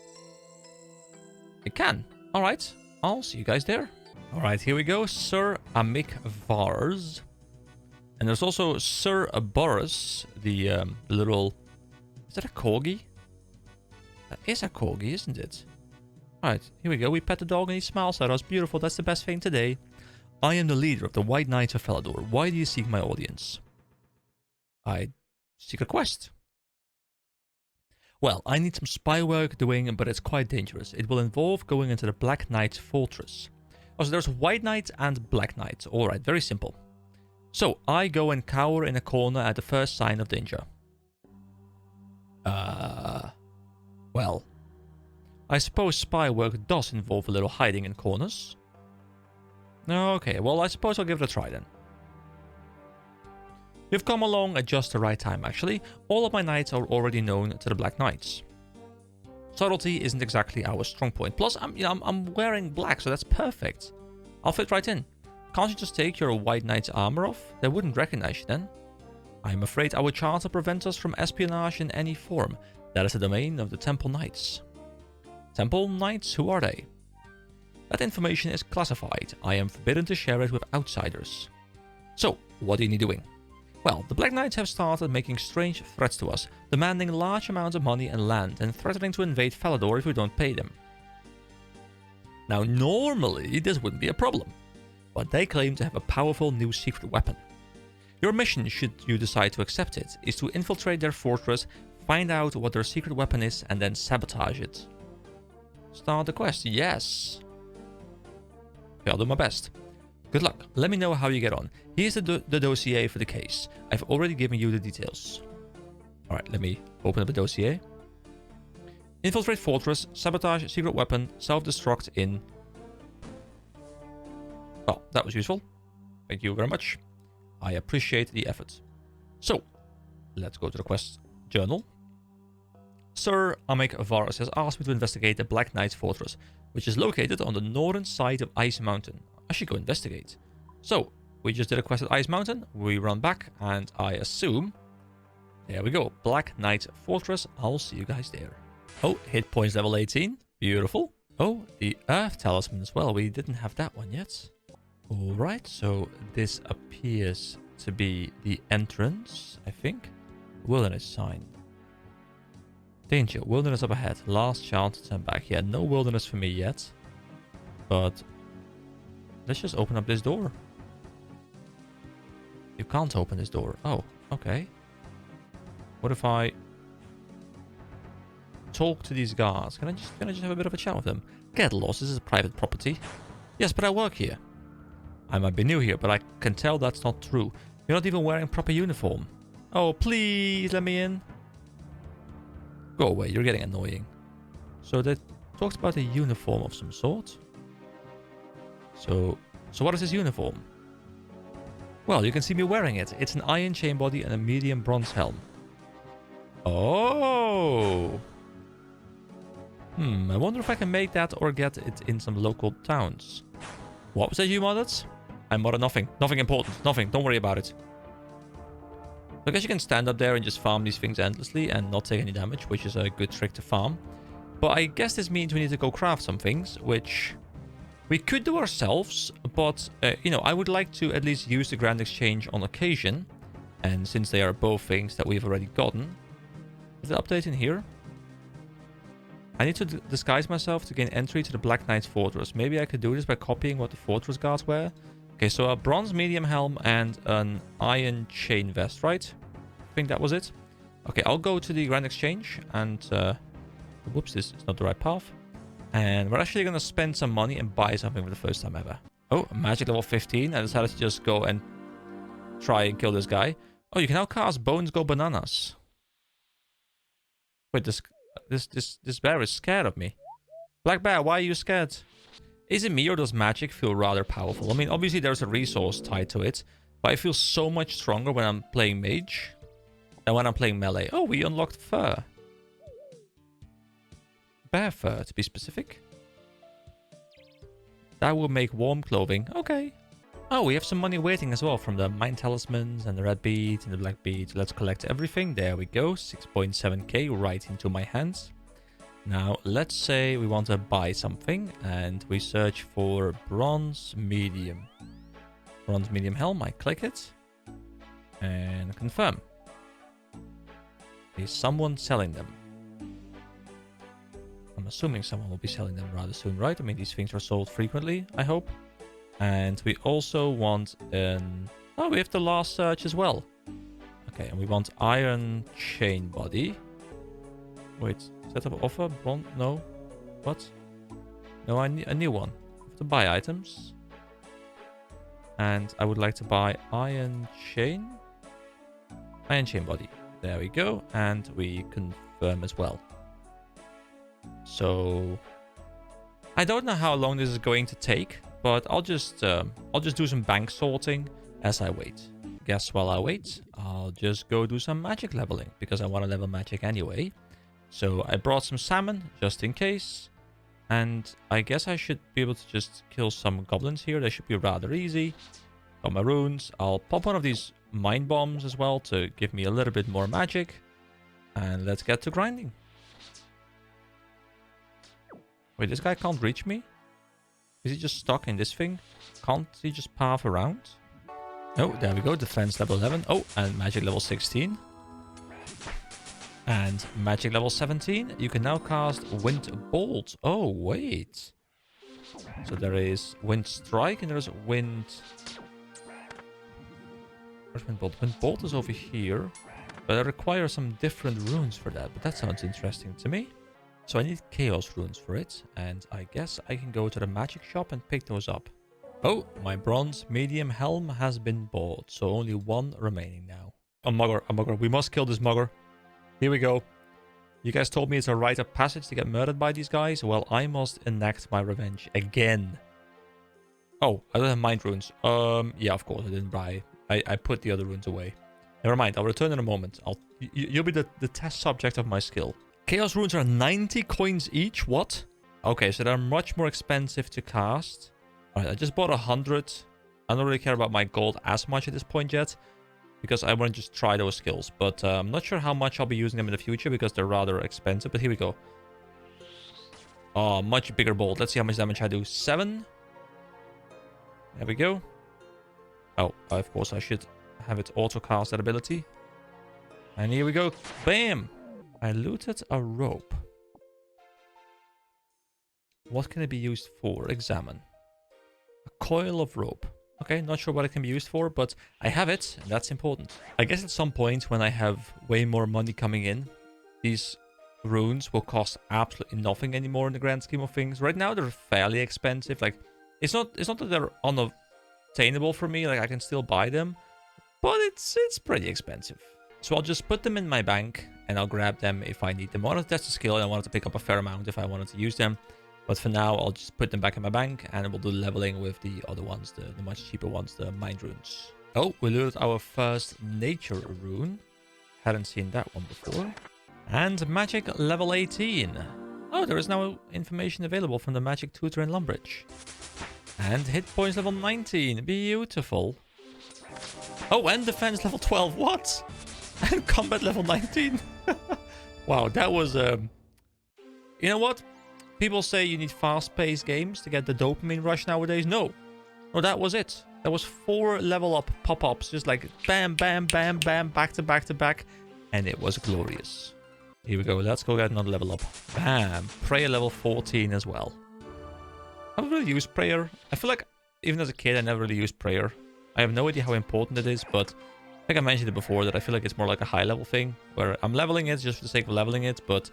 I can. Alright, I'll see you guys there. Alright, here we go. Sir Amik Vars. And there's also Sir Boris, the little... Is that a corgi? That is a corgi, isn't it? Alright, here we go. We pet the dog and he smiles at us. Beautiful, that's the best thing today. I am the leader of the White Knights of Falador. Why do you seek my audience? I seek a quest. Well, I need some spy work doing, but it's quite dangerous. It will involve going into the Black Knight's Fortress. Oh, so there's White Knight and Black Knight. Alright, very simple. So, I go and cower in a corner at the first sign of danger. Well, I suppose spy work does involve a little hiding in corners. Okay, well, I suppose I'll give it a try then. We've come along at just the right time, actually. All of my knights are already known to the Black Knights. Subtlety isn't exactly our strong point. Plus, I'm wearing black, so that's perfect. I'll fit right in. Can't you just take your White Knight's armor off? They wouldn't recognize you then. I'm afraid our charter prevents us from espionage in any form. That is the domain of the Temple Knights. Temple Knights? Who are they? That information is classified. I am forbidden to share it with outsiders. So, what do you need doing? Well, the Black Knights have started making strange threats to us, demanding large amounts of money and land, and threatening to invade Falador if we don't pay them. Now, normally, this wouldn't be a problem, but they claim to have a powerful new secret weapon. Your mission, should you decide to accept it, is to infiltrate their fortress, find out what their secret weapon is, and then sabotage it. Start the quest. Yes. Okay, I'll do my best. Good luck. Let me know how you get on. Here's the dossier for the case. I've already given you the details. Alright, let me open up the dossier. Infiltrate fortress, sabotage secret weapon, self-destruct in... Oh, that was useful. Thank you very much. I appreciate the effort. So, let's go to the quest journal. Sir Amek Varus has asked me to investigate the Black Knight's fortress, which is located on the northern side of Ice Mountain. I should go investigate. So, we just did a quest at Ice Mountain. We run back, and I assume... There we go. Black Knight Fortress. I'll see you guys there. Oh, hit points level 18. Beautiful. Oh, the Earth Talisman as well. We didn't have that one yet. Alright, so this appears to be the entrance, I think. Wilderness sign. Danger, wilderness up ahead. Last chance to turn back. Yeah, no wilderness for me yet. But let's just open up this door. You can't open this door. Oh, okay. What if I talk to these guards? Can I just have a bit of a chat with them? Get lost, this is private property. Yes, but I work here. I might be new here, but I can tell that's not true. You're not even wearing proper uniform. Oh, please let me in. Go away, you're getting annoying. So they talked about a uniform of some sort. So what is this uniform? Well, you can see me wearing it. It's an iron chain body and a medium bronze helm. Oh. I wonder if I can make that or get it in some local towns. What was that you modded? I modded nothing. Nothing important. Nothing. Don't worry about it. I guess you can stand up there and just farm these things endlessly and not take any damage, which is a good trick to farm. But I guess this means we need to go craft some things, which we could do ourselves. But, you know, I would like to at least use the Grand Exchange on occasion. And since they are both things that we've already gotten. Is the update in here? I need to disguise myself to gain entry to the Black Knight's fortress. Maybe I could do this by copying what the fortress guards wear. Okay, so a bronze medium helm and an iron chain vest, right? I think that was it. Okay, I'll go to the Grand Exchange and... whoops, this is not the right path. And we're actually going to spend some money and buy something for the first time ever. Oh, magic level 15. I decided to just go and try and kill this guy. Oh, you can now cast Bones Go Bananas. Wait, this bear is scared of me. Black Bear, why are you scared? Is it me or does magic feel rather powerful? I mean, obviously there's a resource tied to it, but I feel so much stronger when I'm playing mage than when I'm playing melee. Oh, we unlocked fur. Bear fur, to be specific. That will make warm clothing. Okay. Oh, we have some money waiting as well from the Mind Talismans and the Red Beads and the Black Beads. Let's collect everything. There we go. 6.7k right into my hands. Now, let's say we want to buy something and we search for bronze medium. Bronze medium helm. I click it and confirm. Is someone selling them? I'm assuming someone will be selling them rather soon, right? I mean, these things are sold frequently, I hope. And we also want an... Oh, we have the last search as well. Okay, and we want iron chain body. Wait, setup offer? Bronze? No. What? No, I need a new one. I have to buy items. And I would like to buy iron chain. Iron chain body. There we go. And we confirm as well. So... I don't know how long this is going to take. But I'll just do some bank sorting as I wait. Guess while I wait, I'll just go do some magic leveling because I want to level magic anyway. So I brought some salmon just in case. And I guess I should be able to just kill some goblins here. They should be rather easy. Got my runes. I'll pop one of these mind bombs as well to give me a little bit more magic. And let's get to grinding. Wait, this guy can't reach me? Is he just stuck in this thing? Can't he just path around? Oh, there we go. Defense level 11. Oh, and magic level 16. And magic level 17. You can now cast Wind Bolt. Oh, wait. So there is Wind Strike and there is Wind... Where's wind bolt? Wind bolt is over here. But I require some different runes for that. But that sounds interesting to me. So I need chaos runes for it. And I guess I can go to the magic shop and pick those up. Oh, my bronze medium helm has been bought. So only one remaining now. A mugger, a mugger. We must kill this mugger. Here we go. You guys told me it's a rite of passage to get murdered by these guys. Well, I must enact my revenge again. Oh, I don't have mind runes. Yeah, of course, I didn't buy. I put the other runes away. Never mind, I'll return in a moment. You'll be the test subject of my skill. Chaos runes are 90 coins each. What? Okay, so they're much more expensive to cast. Alright, I just bought 100. I don't really care about my gold as much at this point yet, because I want to just try those skills. But I'm not sure how much I'll be using them in the future because they're rather expensive. But here we go. Oh, much bigger bolt. Let's see how much damage I do. 7. There we go. Oh, of course I should have it auto-cast that ability. And here we go. Bam! I looted a rope. What can it be used for? Examine. A coil of rope. Okay, not sure what it can be used for, but I have it, and that's important. I guess at some point when I have way more money coming in, these runes will cost absolutely nothing anymore in the grand scheme of things. Right now they're fairly expensive. Like, it's not that they're unobtainable for me. Like, I can still buy them, but it's pretty expensive. So I'll just put them in my bank, and I'll grab them if I need them. I wanted to test the skill, and I wanted to pick up a fair amount if I wanted to use them. But for now, I'll just put them back in my bank, and we'll do leveling with the other ones, the much cheaper ones, the mind runes. Oh, we looted our first nature rune. Hadn't seen that one before. And magic level 18. Oh, there is now information available from the magic tutor in Lumbridge. And hit points level 19. Beautiful. Oh, and defense level 12. What? And combat level 19. Wow, that was... You know what? People say you need fast-paced games to get the dopamine rush nowadays. No, that was it. That was 4 level up pop-ups, just like bam, bam, bam, bam, back to back to back, and it was glorious. Here we go. Let's go get another level up. Bam, prayer level 14 as well. I haven't really used prayer. I feel like even as a kid, I never really used prayer. I have no idea how important it is, but I think I mentioned it before that I feel like it's more like a high-level thing where I'm leveling it just for the sake of leveling it, but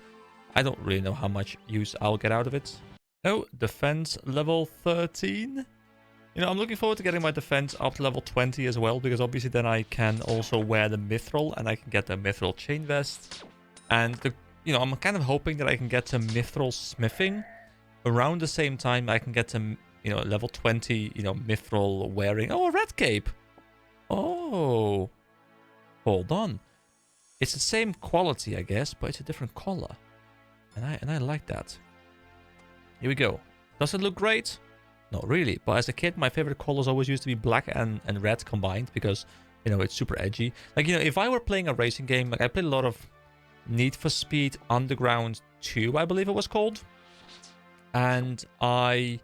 I don't really know how much use I'll get out of it. Oh, defense level 13. You know, I'm looking forward to getting my defense up to level 20 as well, because obviously then I can also wear the mithril, and I can get the mithril chain vest. And, I'm kind of hoping that I can get to mithril smithing around the same time I can get to, level 20, mithril wearing. Oh, a red cape. Oh. Hold on. It's the same quality, I guess, but it's a different color. And I like that. Here we go. Does it look great? Not really. But as a kid, my favorite colors always used to be black and red combined because, it's super edgy. Like, if I were playing a racing game, like I played a lot of Need for Speed Underground 2, I believe it was called. And I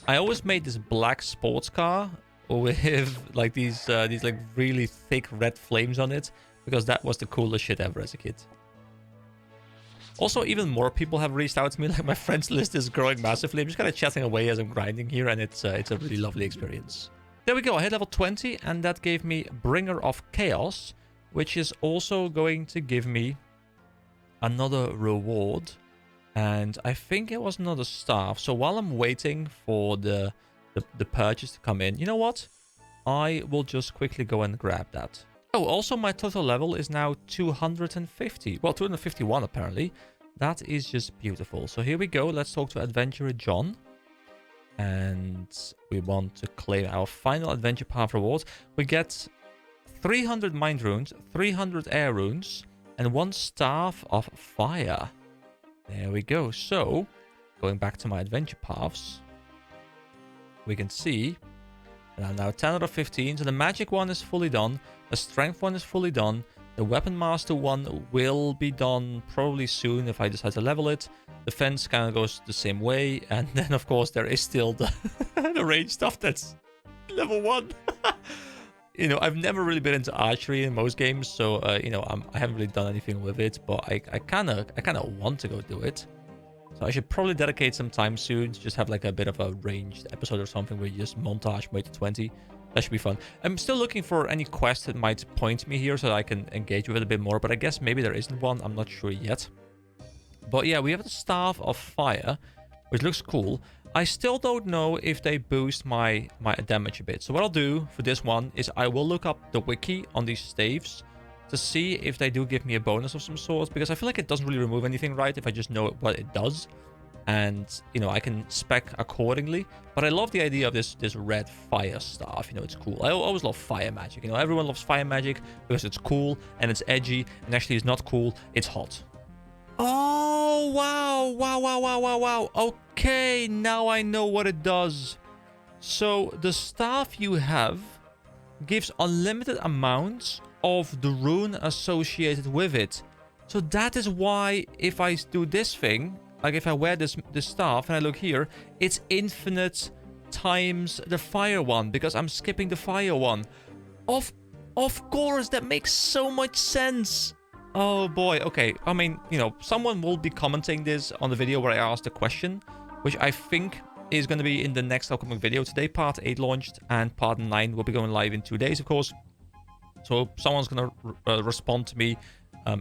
always made this black sports car with like these like really thick red flames on it because that was the coolest shit ever as a kid. Also, even more people have reached out to me. Like, my friends list is growing massively. I'm just kind of chatting away as I'm grinding here, and it's a really lovely experience. There we go. I hit level 20, and that gave me Bringer of Chaos, which is also going to give me another reward. And I think it was another staff. So while I'm waiting for the purchase to come in, you know what? I will just quickly go and grab that. Oh, also my total level is now 250. Well, 251 apparently. That is just beautiful. So here we go. Let's talk to Adventurer John. And we want to claim our final Adventure Path reward. We get 300 Mind Runes, 300 Air Runes, and 1 Staff of Fire. There we go. So, going back to my Adventure Paths, we can see that I'm now 10 out of 15. So the Magic one is fully done. The Strength one is fully done. The Weapon Master one will be done probably soon if I decide to level it. Defense kind of goes the same way. And then, of course, there is still the, the range stuff that's level 1. I've never really been into archery in most games. So, I haven't really done anything with it. But I kind of want to go do it. So I should probably dedicate some time soon to just have like a bit of a ranged episode or something where you just montage way to 20. That should be fun. I'm still looking for any quest that might point me here so that I can engage with it a bit more, but I guess maybe there isn't one. I'm not sure yet. But yeah, we have the Staff of Fire, which looks cool. I still don't know if they boost my damage a bit. So what I'll do for this one is I will look up the wiki on these staves to see if they do give me a bonus of some sort, because I feel like it doesn't really remove anything, right, if I just know what it does. And, you know, I can spec accordingly. But I love the idea of this red fire staff. You know, it's cool. I always love fire magic. You know, everyone loves fire magic because it's cool and it's edgy. And actually, it's not cool. It's hot. Oh, wow. Wow, wow, wow, wow, wow. Okay, now I know what it does. So, the staff you have gives unlimited amounts of the rune associated with it. So, that is why if I do this thing... Like, if I wear this staff and I look here, it's infinite times the fire one, because I'm skipping the fire one. Of course, that makes so much sense. Oh, boy. Okay, I mean, you know, someone will be commenting this on the video where I asked the question, which I think is going to be in the next upcoming video. Today, part 8 launched, and part 9 will be going live in 2 days, of course. So, someone's going to respond to me,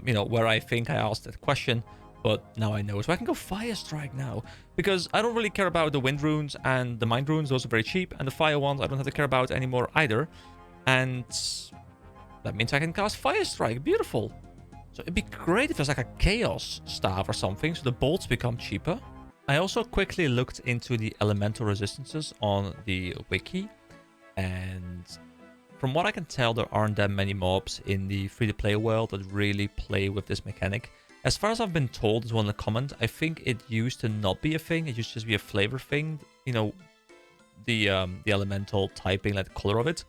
you know, where I think I asked that question. But now I know. So I can go Fire Strike now. Because I don't really care about the Wind Runes and the Mind Runes. Those are very cheap. And the Fire ones I don't have to care about anymore either. And that means I can cast Fire Strike. Beautiful. So it'd be great if there's like a Chaos Staff or something. So the bolts become cheaper. I also quickly looked into the elemental resistances on the wiki. And from what I can tell, there aren't that many mobs in the free-to-play world that really play with this mechanic. As far as I've been told, as well in the comment, I think it used to not be a thing. It used to just be a flavor thing. You know, the elemental typing, like the color of it.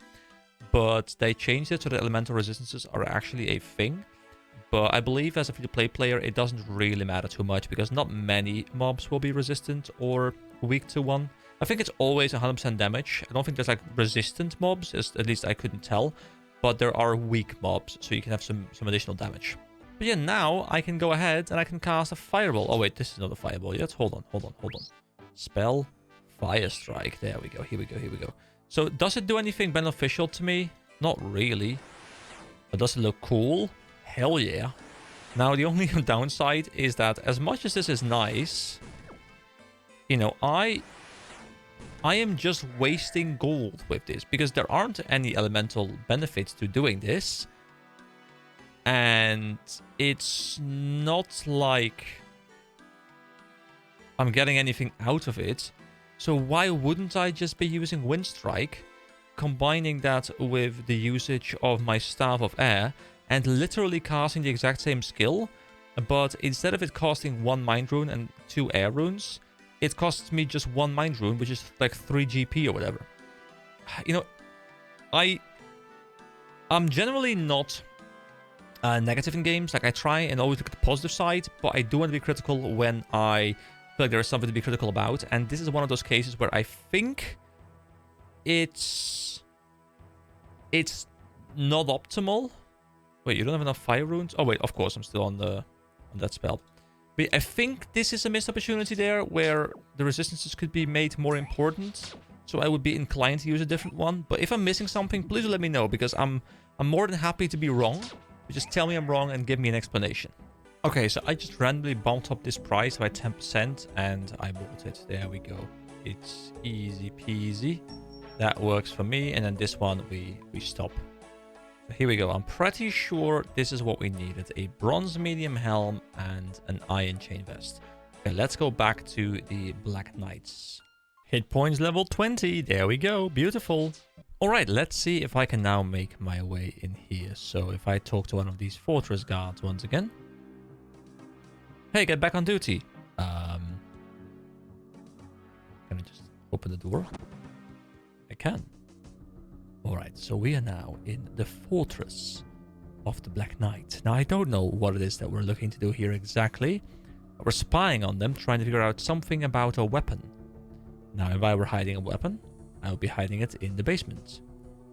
But they changed it so the elemental resistances are actually a thing. But I believe as a free-to-play player, it doesn't really matter too much because not many mobs will be resistant or weak to one. I think it's always 100% damage. I don't think there's like resistant mobs, at least I couldn't tell. But there are weak mobs, so you can have some additional damage. But yeah, now I can go ahead and I can cast a fireball. Oh wait, this is not a fireball yet. Hold on. Spell Fire Strike. There we go. Here we go. So does it do anything beneficial to me? Not really. But does it look cool? Hell yeah. Now the only downside is that as much as this is nice, you know, I am just wasting gold with this because there aren't any elemental benefits to doing this. And it's not like I'm getting anything out of it. So why wouldn't I just be using Wind Strike, combining that with the usage of my Staff of Air, and literally casting the exact same skill, but instead of it costing 1 Mind Rune and 2 Air Runes, it costs me just 1 Mind Rune, which is like 3 GP or whatever. You know, I'm generally not... negative in games. Like I try and always look at the positive side, but I do want to be critical when I feel like there is something to be critical about. And this is one of those cases where I think it's not optimal. Wait, you don't have enough fire runes? Oh wait, of course I'm still on that spell. But I think this is a missed opportunity there where the resistances could be made more important. So I would be inclined to use a different one. But if I'm missing something, please let me know because I'm more than happy to be wrong. Just tell me I'm wrong and give me an explanation. Okay, so I just randomly bumped up this price by 10% and I bought it. There we go. It's easy peasy. That works for me. And then this one we stop. So here we go. I'm pretty sure this is what we needed. A bronze medium helm and an iron chain vest. Okay, let's go back to the Black Knights. Hit points level 20. There we go. Beautiful. Alright, let's see if I can now make my way in here. So if I talk to one of these fortress guards once again. Hey, get back on duty. Can I just open the door? I can. Alright, so we are now in the fortress of the Black Knight. Now I don't know what it is that we're looking to do here exactly. We're spying on them, trying to figure out something about a weapon. Now if I were hiding a weapon, I will be hiding it in the basement.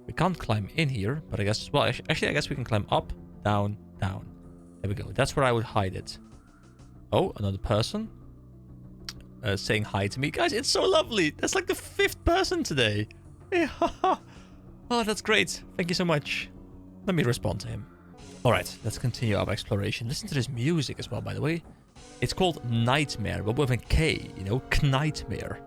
We can't climb in here, but I guess... Well, actually, I guess we can climb up, down, down. There we go. That's where I would hide it. Oh, another person. Saying hi to me. Guys, it's so lovely. That's like the 5th person today. Oh, that's great. Thank you so much. Let me respond to him. All right, let's continue our exploration. Listen to this music as well, by the way. It's called Nightmare, but with a K, you know, Knightmare.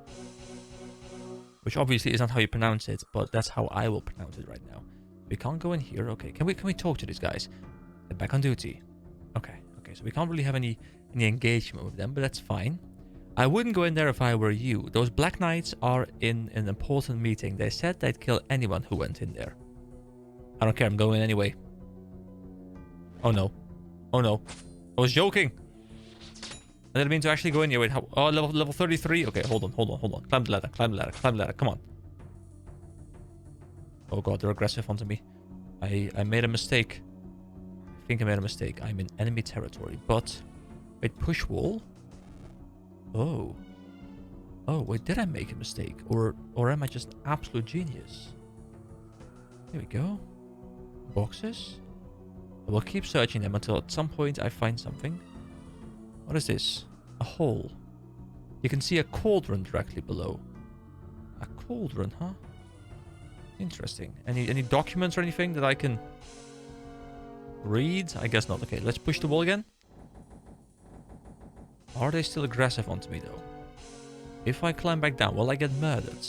Which obviously is not how you pronounce it, but that's how I will pronounce it right now. We can't go in here. Okay, can we talk to these guys? They're back on duty. Okay, so we can't really have any engagement with them, but that's fine. I wouldn't go in there if I were you. Those Black Knights are in an important meeting. They said they'd kill anyone who went in there. I don't care, I'm going anyway. Oh no. Oh no. I was joking. I didn't mean to actually go in here. Wait, how? Oh, level 33? Okay, hold on. Climb the ladder. Come on. Oh god, they're aggressive onto me. I made a mistake. I think I made a mistake. I'm in enemy territory, but... Wait, push wall? Oh. Oh, wait, did I make a mistake? Or am I just an absolute genius? Here we go. Boxes? I will keep searching them until at some point I find something. What is this? A hole. You can see a cauldron directly below. A cauldron, huh? Interesting. Any documents or anything that I can read? I guess not. Okay, let's push the wall again. Are they still aggressive onto me, though? If I climb back down, will I get murdered?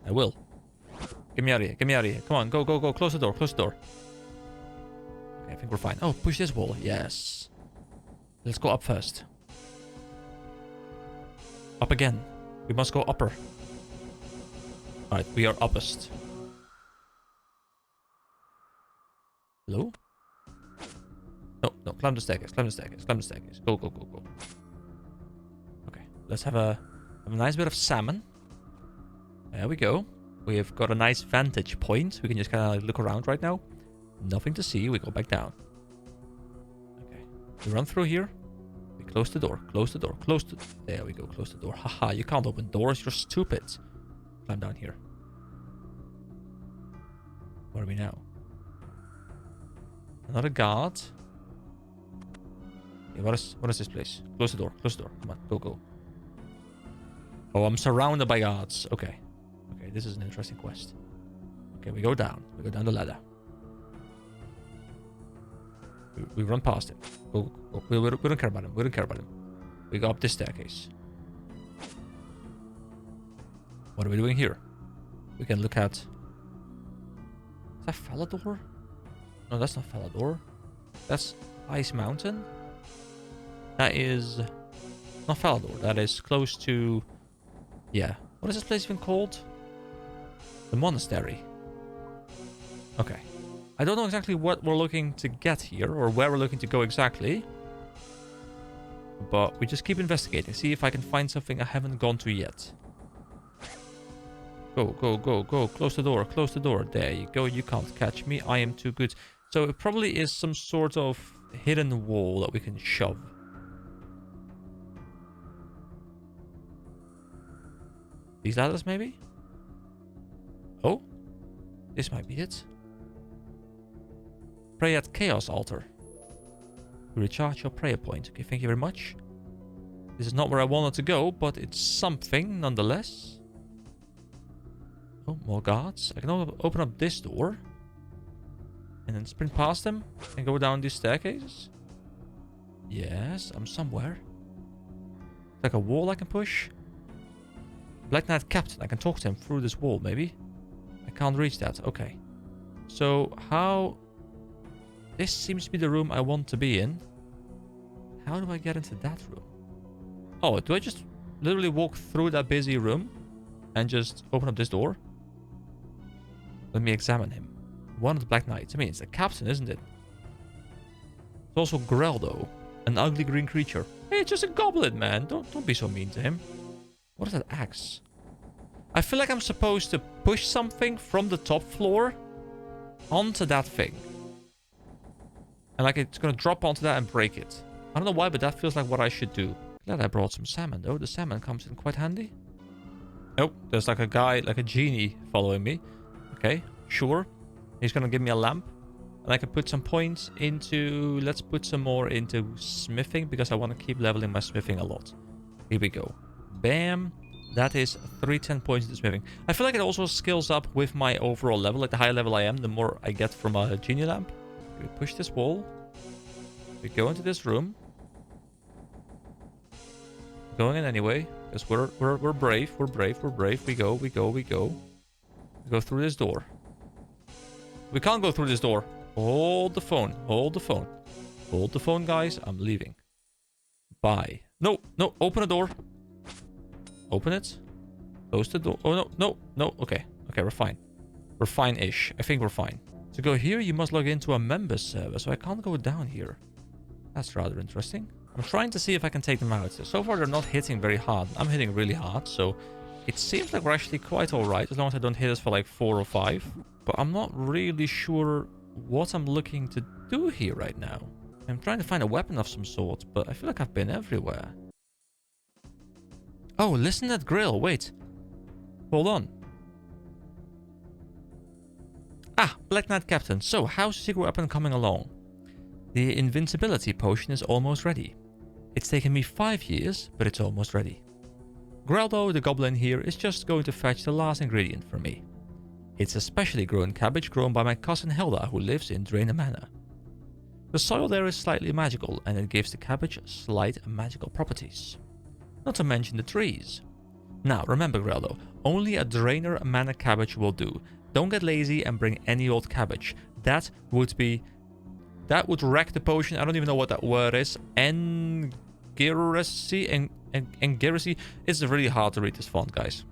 I will. Get me out of here. Get me out of here. Come on, go. Close the door. Okay, I think we're fine. Oh, push this wall. Yes. Let's go up first. Up again. We must go upper. Alright, we are uppest. Hello? No, climb the staircase. Go. Okay, let's have a nice bit of salmon. There we go. We have got a nice vantage point. We can just kind of like look around right now. Nothing to see. We go back down. Okay, we run through here. We close the door. There we go. Close the door. Haha, you can't open doors. You're stupid. Climb down here. Where are we now? Another guard. Okay, what is this place? Close the door. Come on, go. Oh, I'm surrounded by guards. Okay, this is an interesting quest. Okay, we go down. We go down the ladder. We run past him. Go. We don't care about him. We go up this staircase. What are we doing here? We can look at... Is that Falador? No, that's not Falador. That's Ice Mountain. That is... not Falador. That is close to... Yeah. What is this place even called? The monastery. Okay. I don't know exactly what we're looking to get here, or where we're looking to go exactly. But we just keep investigating. See if I can find something I haven't gone to yet. Go. Close the door. There you go. You can't catch me. I am too good. So it probably is some sort of hidden wall that we can shove. These ladders, maybe? Oh? This might be it. Pray at Chaos Altar. Recharge your prayer point. Okay, thank you very much. This is not where I wanted to go, but it's something nonetheless. Oh, more guards. I can open up this door. And then sprint past them and go down these staircases. Yes, I'm somewhere. Like a wall I can push. Black Knight Captain. I can talk to him through this wall, maybe. I can't reach that. Okay. So, how... This seems to be the room I want to be in. How do I get into that room? Oh, do I just literally walk through that busy room and just open up this door? Let me examine him. One of the Black Knights. I mean, it's the captain, isn't it? It's also Greldo, an ugly green creature. Hey, it's just a goblin, man. Don't be so mean to him. What is that axe? I feel like I'm supposed to push something from the top floor onto that thing. And like it's gonna drop onto that and break it. I don't know why, but that feels like what I should do. Glad I brought some salmon, though. The salmon comes in quite handy. Nope, there's like a guy, like a genie following me. Okay, sure. He's gonna give me a lamp. And I can put some points into... Let's put some more into smithing, because I want to keep leveling my smithing a lot. Here we go. Bam. That is 310 points into smithing. I feel like it also scales up with my overall level. Like the higher level I am, the more I get from a genie lamp. We push this wall. We go into this room. Going in anyway, because we're brave. We're brave. We're brave. We go. We go. We go. We go through this door. We can't go through this door. Hold the phone. Hold the phone. Hold the phone, guys. I'm leaving. Bye. No, no. Open the door. Open it. Close the door. Oh, no, no, no. Okay. Okay, we're fine. We're fine-ish. I think we're fine. To go here, you must log into a member server, so I can't go down here. That's rather interesting. I'm trying to see if I can take them out. So far, they're not hitting very hard. I'm hitting really hard, so it seems like we're actually quite alright, as long as I don't hit us for like 4 or 5. But I'm not really sure what I'm looking to do here right now. I'm trying to find a weapon of some sort, but I feel like I've been everywhere. Oh, listen to that grill. Wait. Hold on. Ah, Black Knight Captain. So, how's the secret weapon coming along? The invincibility potion is almost ready. It's taken me 5 years, but it's almost ready. Greldo, the goblin here, is just going to fetch the last ingredient for me. It's a specially grown cabbage grown by my cousin Hilda, who lives in Drainer Manor. The soil there is slightly magical, and it gives the cabbage slight magical properties. Not to mention the trees. Now, remember Greldo, only a Drainer Manor cabbage will do. Don't get lazy and bring any old cabbage. That would wreck the potion. I don't even know what that word is. Engiracy? Engiracy? It's really hard to read this font, guys.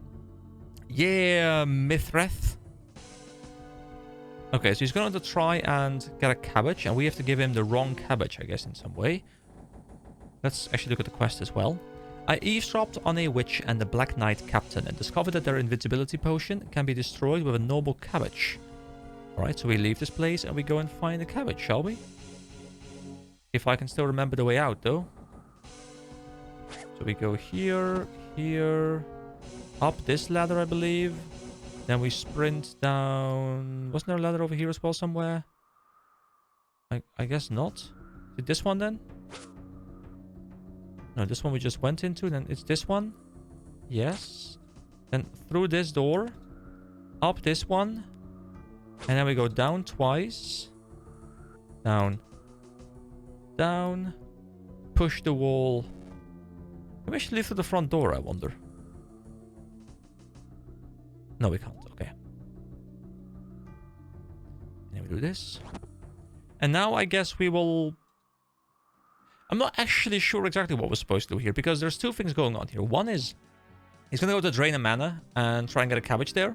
Yeah, Mithreth. Okay, so he's going to try and get a cabbage, and we have to give him the wrong cabbage, I guess, in some way. Let's actually look at the quest as well. I eavesdropped on a witch and the Black Knight Captain and discovered that their invincibility potion can be destroyed with a normal cabbage. Alright, so we leave this place and we go and find the cabbage, shall we? If I can still remember the way out, though. So we go here, here, up this ladder, I believe. Then we sprint down... Wasn't there a ladder over here as well somewhere? I guess not. Is it this one then? No, this one we just went into. Then it's this one. Yes. Then through this door. Up this one. And then we go down twice. Down. Down. Push the wall. Can we actually leave through the front door, I wonder? No, we can't. Okay. And then we do this. And now I guess we will... I'm not actually sure exactly what we're supposed to do here, because there's two things going on here. One is, he's going to go to Drainer Manor and try and get a cabbage there.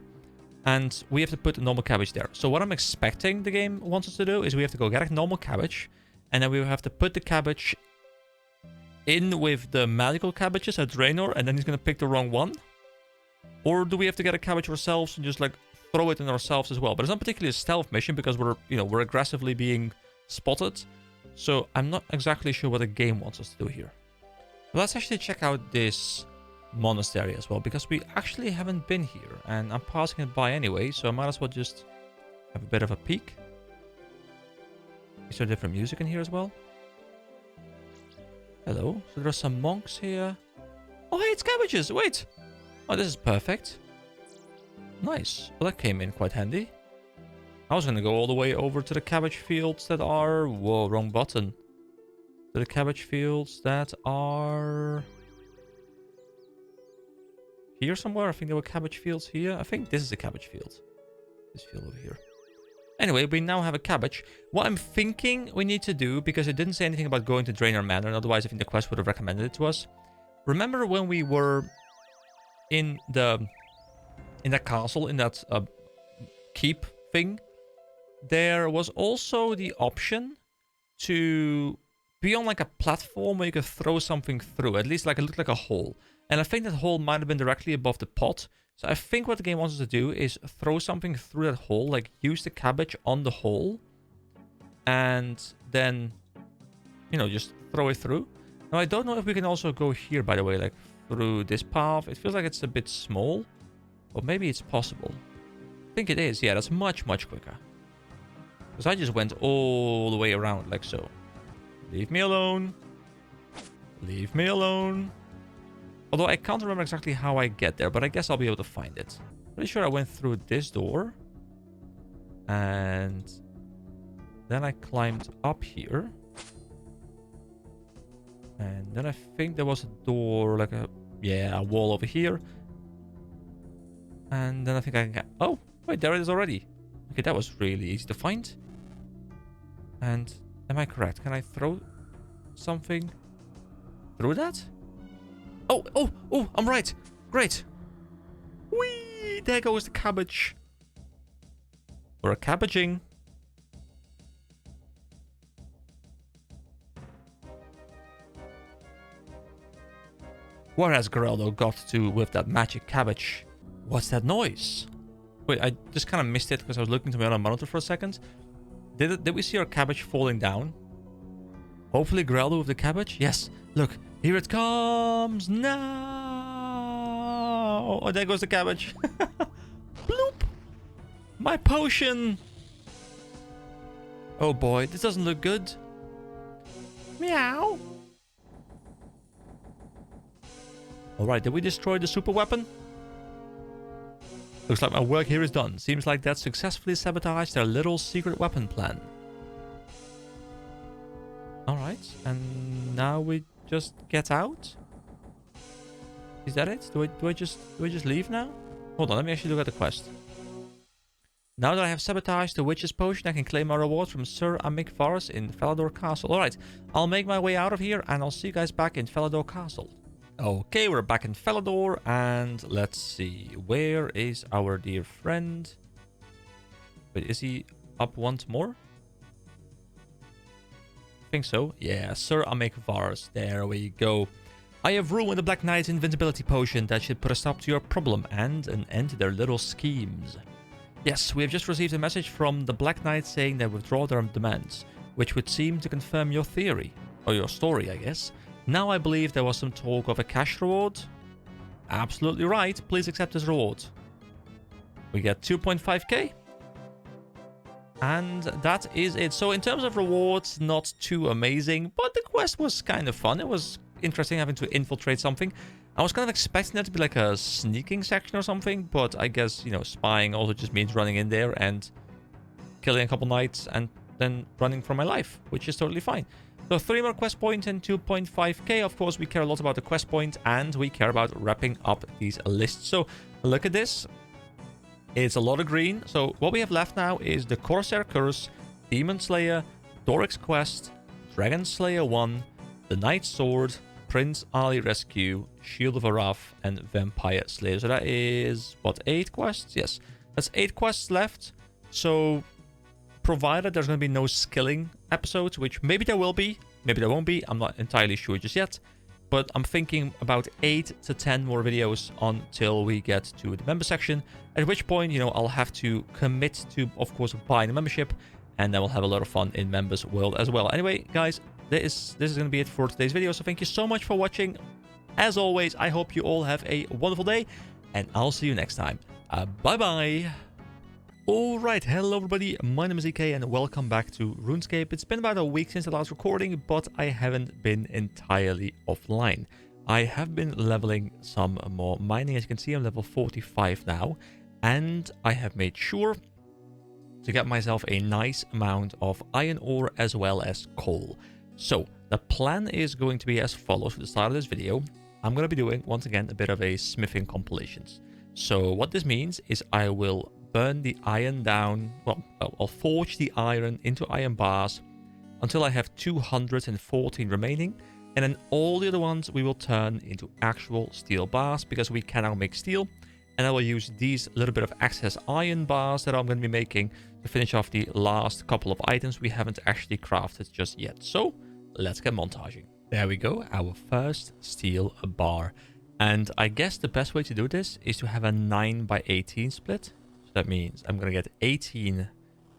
And we have to put a normal cabbage there. So what I'm expecting the game wants us to do is we have to go get a normal cabbage. And then we have to put the cabbage in with the magical cabbages at Draenor. And then he's going to pick the wrong one. Or do we have to get a cabbage ourselves and just like throw it in ourselves as well? But it's not particularly a stealth mission because we're aggressively being spotted. So I'm not exactly sure what the game wants us to do here. But let's actually check out this monastery as well, because we actually haven't been here. And I'm passing it by anyway, so I might as well just have a bit of a peek. Is there different music in here as well? Hello. So there are some monks here. Oh, hey, it's cabbages. Wait. Oh, this is perfect. Nice. Well, that came in quite handy. I was going to go all the way over to the cabbage fields that are... Whoa, wrong button. To the cabbage fields that are... Here somewhere? I think there were cabbage fields here. I think this is a cabbage field. This field over here. Anyway, we now have a cabbage. What I'm thinking we need to do, because it didn't say anything about going to Drainer Manor, and otherwise I think the quest would have recommended it to us. Remember when we were in that castle, in that keep thing? There was also the option to be on like a platform where you could throw something through. At least like it looked like a hole. And I think that hole might have been directly above the pot. So I think what the game wants us to do is throw something through that hole. Like use the cabbage on the hole. And then, just throw it through. Now I don't know if we can also go here, by the way, like through this path. It feels like it's a bit small. But maybe it's possible. I think it is. Yeah, that's much, much quicker. Because I just went all the way around like so. Leave me alone. Leave me alone. Although I can't remember exactly how I get there, but I guess I'll be able to find it. Pretty sure I went through this door. And then I climbed up here. And then I think there was a door, like a wall over here. And then I think I can get... Oh, wait, there it is already. Okay, that was really easy to find. And am I correct? Can I throw something through that? Oh, I'm right. Great. Whee! There goes the cabbage. We're cabbaging. What has Geraldo got to do with that magic cabbage? What's that noise? Wait, I just kind of missed it because I was looking to my other monitor for a second. Did we see our cabbage falling down? Hopefully Geraldo with the cabbage? Yes. Look, here it comes now. Oh, there goes the cabbage. Bloop. My potion. Oh boy, this doesn't look good. Meow. Alright, did we destroy the super weapon? Looks like my work here is done. Seems like that successfully sabotaged their little secret weapon plan. Alright, and now we just get out? Is that it? Do I just leave now? Hold on, let me actually look at the quest. Now that I have sabotaged the witch's potion, I can claim my reward from Sir Amikvarus in Falador Castle. Alright, I'll make my way out of here and I'll see you guys back in Falador Castle. Okay, we're back in Falador, and let's see. Where is our dear friend? Wait, is he up once more? I think so. Yeah, Sir Amikvarus. There we go. I have ruined the Black Knight's invincibility potion that should put a stop to your problem and an end to their little schemes. Yes, we have just received a message from the Black Knight saying they withdraw their demands, which would seem to confirm your theory. Or your story, I guess. Now I believe there was some talk of a cash reward. Absolutely right. Please accept this reward. We get 2.5k. And that is it. So in terms of rewards, not too amazing. But the quest was kind of fun. It was interesting having to infiltrate something. I was kind of expecting that to be like a sneaking section or something. But I guess, you know, spying also just means running in there and killing a couple knights and then running for my life, which is totally fine. So 3 more quest points and 2.5k. Of course, we care a lot about the quest points and we care about wrapping up these lists. So look at this. It's a lot of green. So what we have left now is the Corsair Curse, Demon Slayer, Doric's Quest, Dragon Slayer 1, the Knight's Sword, Prince Ali Rescue, Shield of Araf, and Vampire Slayer. So that is, what, 8 quests? Yes, that's 8 quests left. So provided there's going to be no skilling episodes, which maybe there will be, maybe there won't be. I'm not entirely sure just yet. But I'm thinking about 8 to 10 more videos until we get to the member section. At which point, you know, I'll have to commit to, of course, buying a membership. And then we'll have a lot of fun in Members World as well. Anyway, guys, this is going to be it for today's video. So thank you so much for watching. As always, I hope you all have a wonderful day. And I'll see you next time. Bye-bye. Alright, hello everybody, my name is EK and welcome back to RuneScape. It's been about a week since the last recording, but I haven't been entirely offline. I have been leveling some more mining. As you can see, I'm level 45 now, and I have made sure to get myself a nice amount of iron ore as well as coal. So, the plan is going to be as follows. For the start of this video, I'm going to be doing, once again, a bit of a smithing compilations. So, what this means is I will burn the iron down, well, I'll forge the iron into iron bars until I have 214 remaining, and then all the other ones we will turn into actual steel bars because we can now make steel, and I will use these little bit of excess iron bars that I'm going to be making to finish off the last couple of items we haven't actually crafted just yet. So let's get montaging. There we go, our first steel bar. And I guess the best way to do this is to have a 9/18 split. That means I'm going to get 18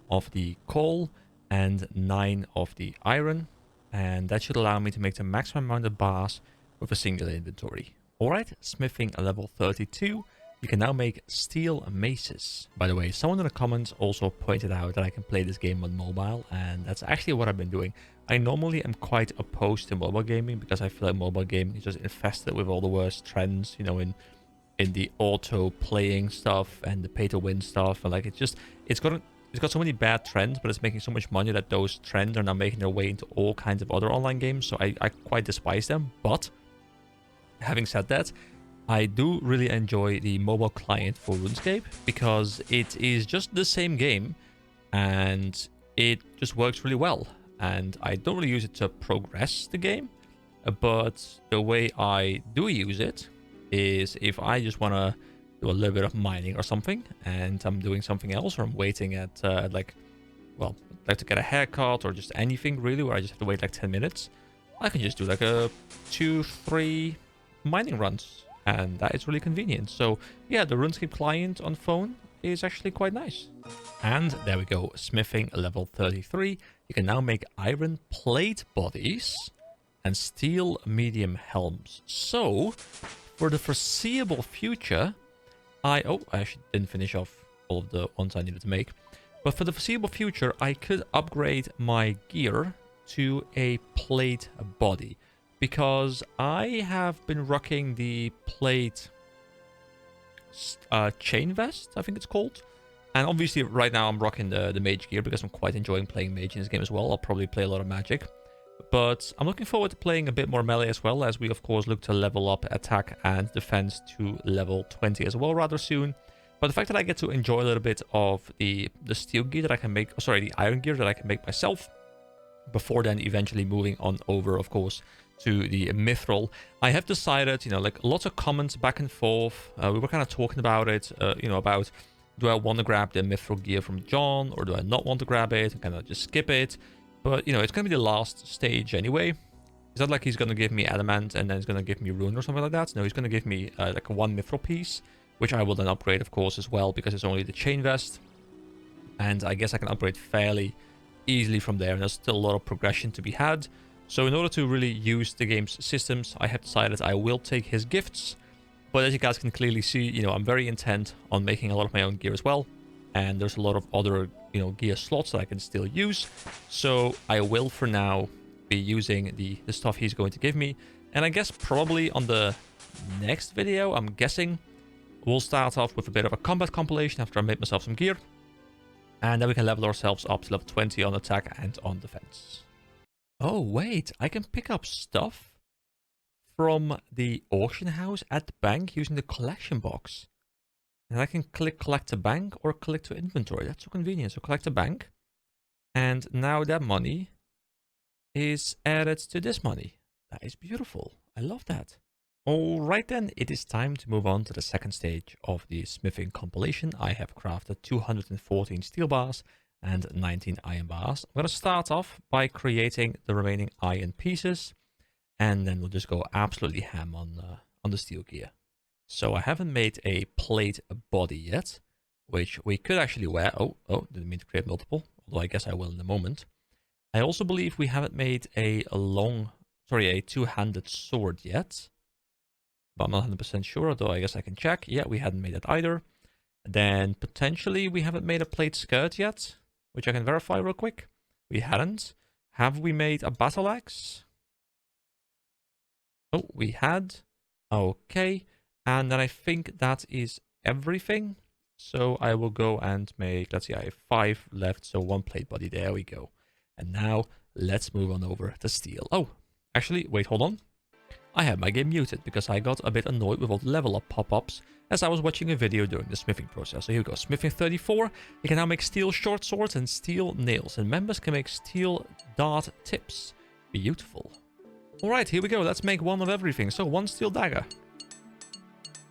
of the coal and 9 of the iron. And that should allow me to make the maximum amount of bars with a single inventory. Alright, smithing level 32. You can now make steel maces. By the way, someone in the comments also pointed out that I can play this game on mobile. And that's actually what I've been doing. I normally am quite opposed to mobile gaming because I feel like mobile gaming is just infested with all the worst trends, you know, in the auto playing stuff and the pay to win stuff. And like it's got so many bad trends, but it's making so much money that those trends are now making their way into all kinds of other online games. So I quite despise them. But having said that, I do really enjoy the mobile client for RuneScape because it is just the same game and it just works really well. And I don't really use it to progress the game, but the way I do use it is if I just want to do a little bit of mining or something and I'm doing something else, or I'm waiting at like to get a haircut or just anything really where I just have to wait like 10 minutes, I can just do like a 2-3 mining runs, and that is really convenient. So yeah, the RuneScape client on phone is actually quite nice. And there we go, smithing level 33. You can now make iron plate bodies and steel medium helms. So for the foreseeable future, I actually didn't finish off all of the ones I needed to make. But for the foreseeable future, I could upgrade my gear to a plate body, because I have been rocking the plate chain vest, I think it's called. And obviously right now I'm rocking the mage gear because I'm quite enjoying playing mage in this game as well. I'll probably play a lot of magic. But I'm looking forward to playing a bit more melee as well, as we of course look to level up attack and defense to level 20 as well rather soon. But the fact that I get to enjoy a little bit of the steel gear that I can make, sorry, the iron gear that I can make myself, before then eventually moving on over, of course, to the mithril. I have decided, you know, like lots of comments back and forth. We were kind of talking about it, you know, about do I want to grab the mithril gear from John or do I not want to grab it and kind of just skip it? But, you know, it's going to be the last stage anyway. It's not like he's going to give me adamant and then he's going to give me rune or something like that. No, he's going to give me like one mithril piece, which I will then upgrade, of course, as well, because it's only the chain vest. And I guess I can upgrade fairly easily from there, and there's still a lot of progression to be had. So in order to really use the game's systems, I have decided I will take his gifts. But as you guys can clearly see, you know, I'm very intent on making a lot of my own gear as well. And there's a lot of other, you know, gear slots that I can still use. So I will, for now, be using the stuff he's going to give me. And I guess probably on the next video, I'm guessing, we'll start off with a bit of a combat compilation after I made myself some gear. And then we can level ourselves up to level 20 on attack and on defense. Oh, wait, I can pick up stuff from the auction house at the bank using the collection box. And I can click collect to bank or click to inventory. That's so convenient. So collect to bank. And now that money is added to this money. That is beautiful. I love that. Alright then, it is time to move on to the second stage of the smithing compilation. I have crafted 214 steel bars and 19 iron bars. I'm going to start off by creating the remaining iron pieces, and then we'll just go absolutely ham on the steel gear. So I haven't made a plate body yet, which we could actually wear. Oh, didn't mean to create multiple, although I guess I will in a moment. I also believe we haven't made a two-handed sword yet. But I'm not 100% sure, although I guess I can check. Yeah, we hadn't made it either. Then potentially we haven't made a plate skirt yet, which I can verify real quick. We hadn't. Have we made a battle axe? Oh, we had. Okay. And then I think that is everything. So I will go and make, let's see, I have 5 left. So 1 plate body. There we go. And now let's move on over to steel. Oh, actually, wait, hold on. I had my game muted because I got a bit annoyed with all the level up pop-ups as I was watching a video during the smithing process. So here we go, smithing 34. You can now make steel short swords and steel nails, and members can make steel dart tips. Beautiful. Alright, here we go. Let's make one of everything. So 1 steel dagger.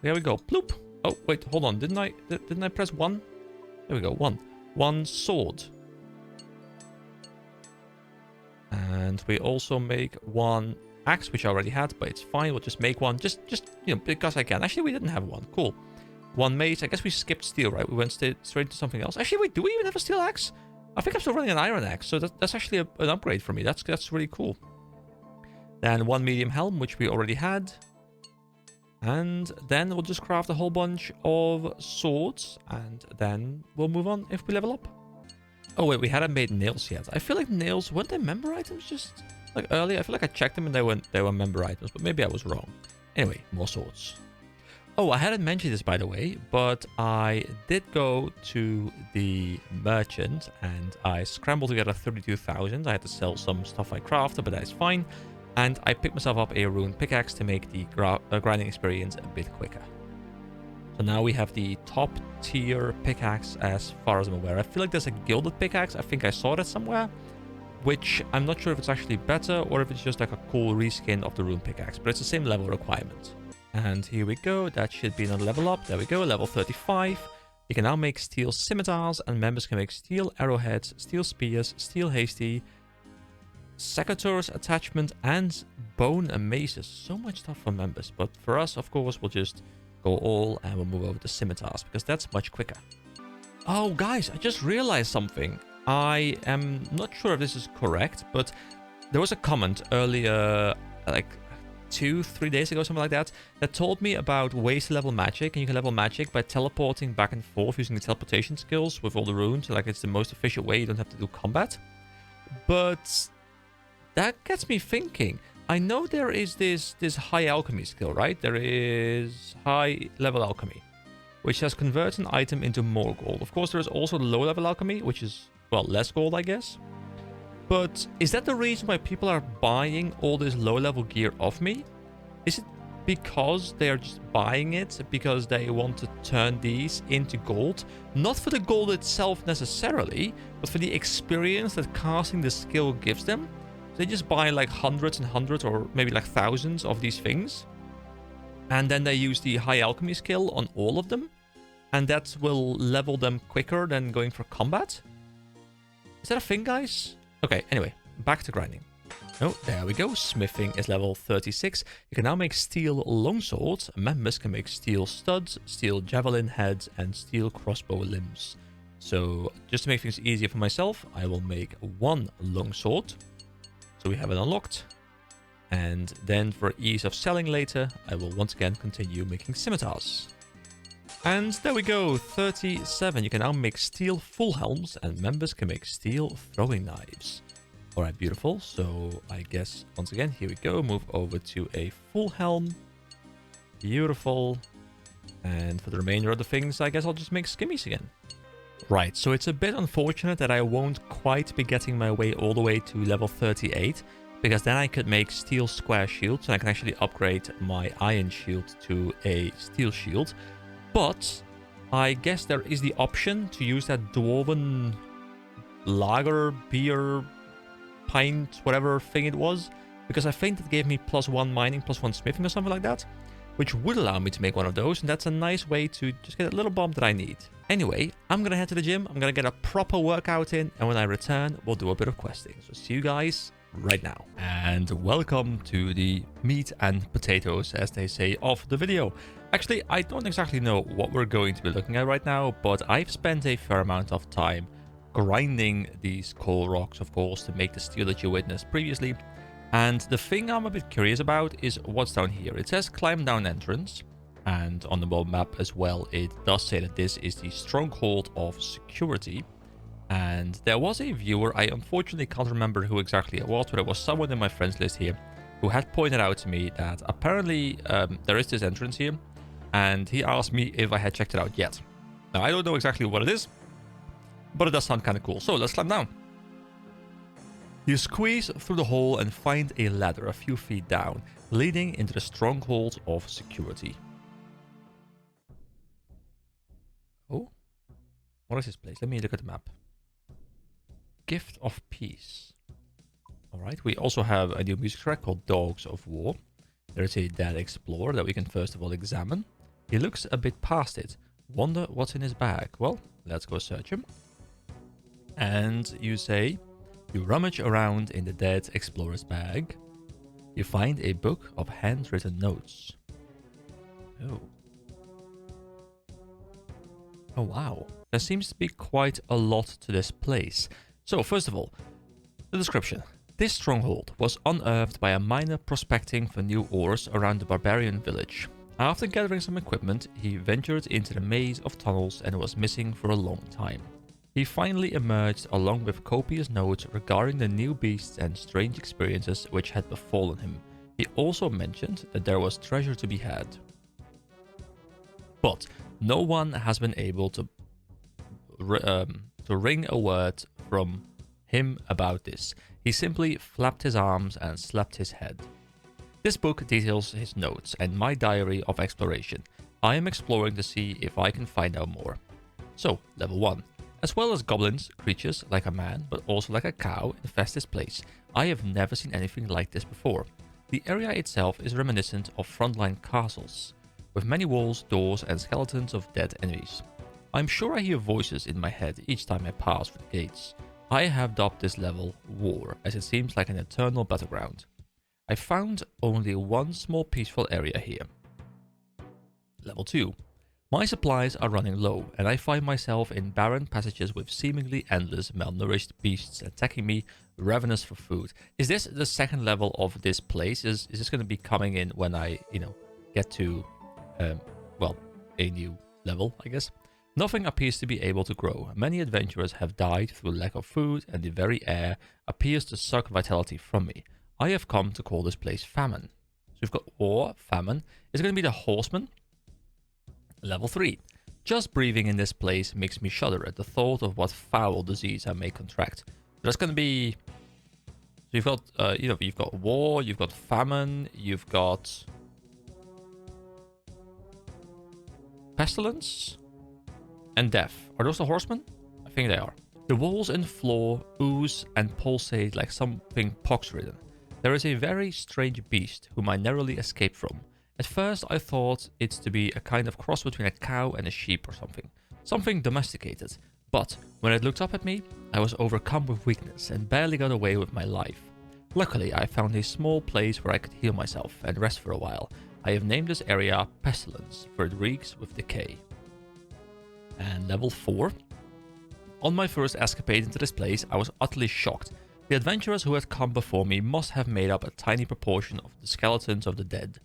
There we go. Bloop. Oh, wait, hold on. Didn't I press 1? There we go. 1. 1 sword. And we also make 1 axe, which I already had, but it's fine. We'll just make 1, just you know, because I can. Actually, we didn't have 1. Cool. 1 mace. I guess we skipped steel, right? We went straight to something else. Actually, wait, do we even have a steel axe? I think I'm still running an iron axe, so that's actually an upgrade for me. That's really cool. Then 1 medium helm, which we already had, and then we'll just craft a whole bunch of swords, and then we'll move on if we level up. Oh wait, we hadn't made nails yet. I feel like nails, weren't they member items just like earlier? I feel like I checked them and they were member items, but maybe I was wrong. Anyway, more swords. Oh, I hadn't mentioned this, by the way, but I did go to the merchant and I scrambled together 32,000. I had to sell some stuff I crafted, but that's fine. And I picked myself up a rune pickaxe to make the grinding experience a bit quicker. So now we have the top tier pickaxe as far as I'm aware. I feel like there's a gilded pickaxe. I think I saw that somewhere, which I'm not sure if it's actually better or if it's just like a cool reskin of the rune pickaxe, but it's the same level requirement. And here we go. That should be another level up. There we go. Level 35. You can now make steel scimitars, and members can make steel arrowheads, steel spears, steel hasty, secateurs attachment, and bone and maces. So much stuff for members. But for us, of course, we'll just go all and we'll move over to scimitars because that's much quicker. Oh, guys, I just realized something. I am not sure if this is correct, but there was a comment earlier, like 2-3 days ago, something like that, that told me about ways to level magic, and you can level magic by teleporting back and forth using the teleportation skills with all the runes. Like, it's the most efficient way. You don't have to do combat. But that gets me thinking. I know there is this high alchemy skill, right? There is high level alchemy, which has converted an item into more gold. Of course, there is also the low level alchemy, which is, well, less gold, I guess. But is that the reason why people are buying all this low-level gear off me? Is it because they are just buying it because they want to turn these into gold? Not for the gold itself necessarily, but for the experience that casting the skill gives them. They just buy like hundreds and hundreds or maybe like thousands of these things. And then they use the high alchemy skill on all of them. And that will level them quicker than going for combat. Is that a thing, guys? Okay, anyway, back to grinding. Oh, there we go. Smithing is level 36. You can now make steel longswords. Members can make steel studs, steel javelin heads, and steel crossbow limbs. So, just to make things easier for myself, I will make one longsword. So we have it unlocked. And then for ease of selling later, I will once again continue making scimitars. And there we go, 37. You can now make steel full helms, and members can make steel throwing knives. Alright, beautiful. So I guess, once again, here we go. Move over to a full helm. Beautiful. And for the remainder of the things, I guess I'll just make skimmies again. Right, so it's a bit unfortunate that I won't quite be getting my way all the way to level 38. Because then I could make steel square shields, and I can actually upgrade my iron shield to a steel shield. But I guess there is the option to use that dwarven lager, beer, pint, whatever thing it was. Because I think it gave me +1 mining, +1 smithing or something like that. Which would allow me to make one of those. And that's a nice way to just get a little bump that I need. Anyway, I'm going to head to the gym. I'm going to get a proper workout in. And when I return, we'll do a bit of questing. So see you guys right now. And welcome to the meat and potatoes, as they say, of the video. Actually, I don't exactly know what we're going to be looking at right now, but I've spent a fair amount of time grinding these coal rocks, of course, to make the steel that you witnessed previously. And the thing I'm a bit curious about is what's down here. It says climb down entrance, and on the world map as well, it does say that this is the stronghold of security. And there was a viewer, I unfortunately can't remember who exactly it was, but it was someone in my friends list here who had pointed out to me that apparently there is this entrance here. And he asked me if I had checked it out yet. Now, I don't know exactly what it is, but it does sound kind of cool. So, let's climb down. You squeeze through the hole and find a ladder a few feet down, leading into the stronghold of security. Oh, what is this place? Let me look at the map. Gift of Peace. Alright, we also have a new music track called Dogs of War. There is a dead explorer that we can first of all examine. He looks a bit past it. Wonder what's in his bag. Well, let's go search him. And you say, you rummage around in the dead explorer's bag. You find a book of handwritten notes. Oh. Oh, wow. There seems to be quite a lot to this place. So, first of all, the description. This stronghold was unearthed by a miner prospecting for new ores around the barbarian village. After gathering some equipment, he ventured into the maze of tunnels and was missing for a long time. He finally emerged along with copious notes regarding the new beasts and strange experiences which had befallen him. He also mentioned that there was treasure to be had. But no one has been able to wring a word from him about this. He simply flapped his arms and slapped his head. This book details his notes and my diary of exploration. I am exploring to see if I can find out more. So, level 1. As well as goblins, creatures like a man, but also like a cow, infest this place. I have never seen anything like this before. The area itself is reminiscent of frontline castles, with many walls, doors, and skeletons of dead enemies. I'm sure I hear voices in my head each time I pass through the gates. I have dubbed this level War, as it seems like an eternal battleground. I found only one small peaceful area here. Level 2. My supplies are running low, and I find myself in barren passages with seemingly endless malnourished beasts attacking me, ravenous for food. Is this the second level of this place? Is this going to be coming in when I, get to, well, a new level, I guess? Nothing appears to be able to grow. Many adventurers have died through lack of food, and the very air appears to suck vitality from me. I have come to call this place Famine. So we've got War, Famine. Is it going to be the Horseman? Level 3. Just breathing in this place makes me shudder at the thought of what foul disease I may contract. That's going to be... So you've got, you've got War, you've got Famine, you've got... Pestilence? And Death. Are those the Horsemen? I think they are. The walls and floor ooze and pulsate like something pox-ridden. There is a very strange beast whom I narrowly escaped from. At first I thought it to be a kind of cross between a cow and a sheep or something. Something domesticated. But when it looked up at me, I was overcome with weakness and barely got away with my life. Luckily, I found a small place where I could heal myself and rest for a while. I have named this area Pestilence, for it reeks with decay. And level 4. On my first escapade into this place, I was utterly shocked. The adventurers who had come before me must have made up a tiny proportion of the skeletons of the dead.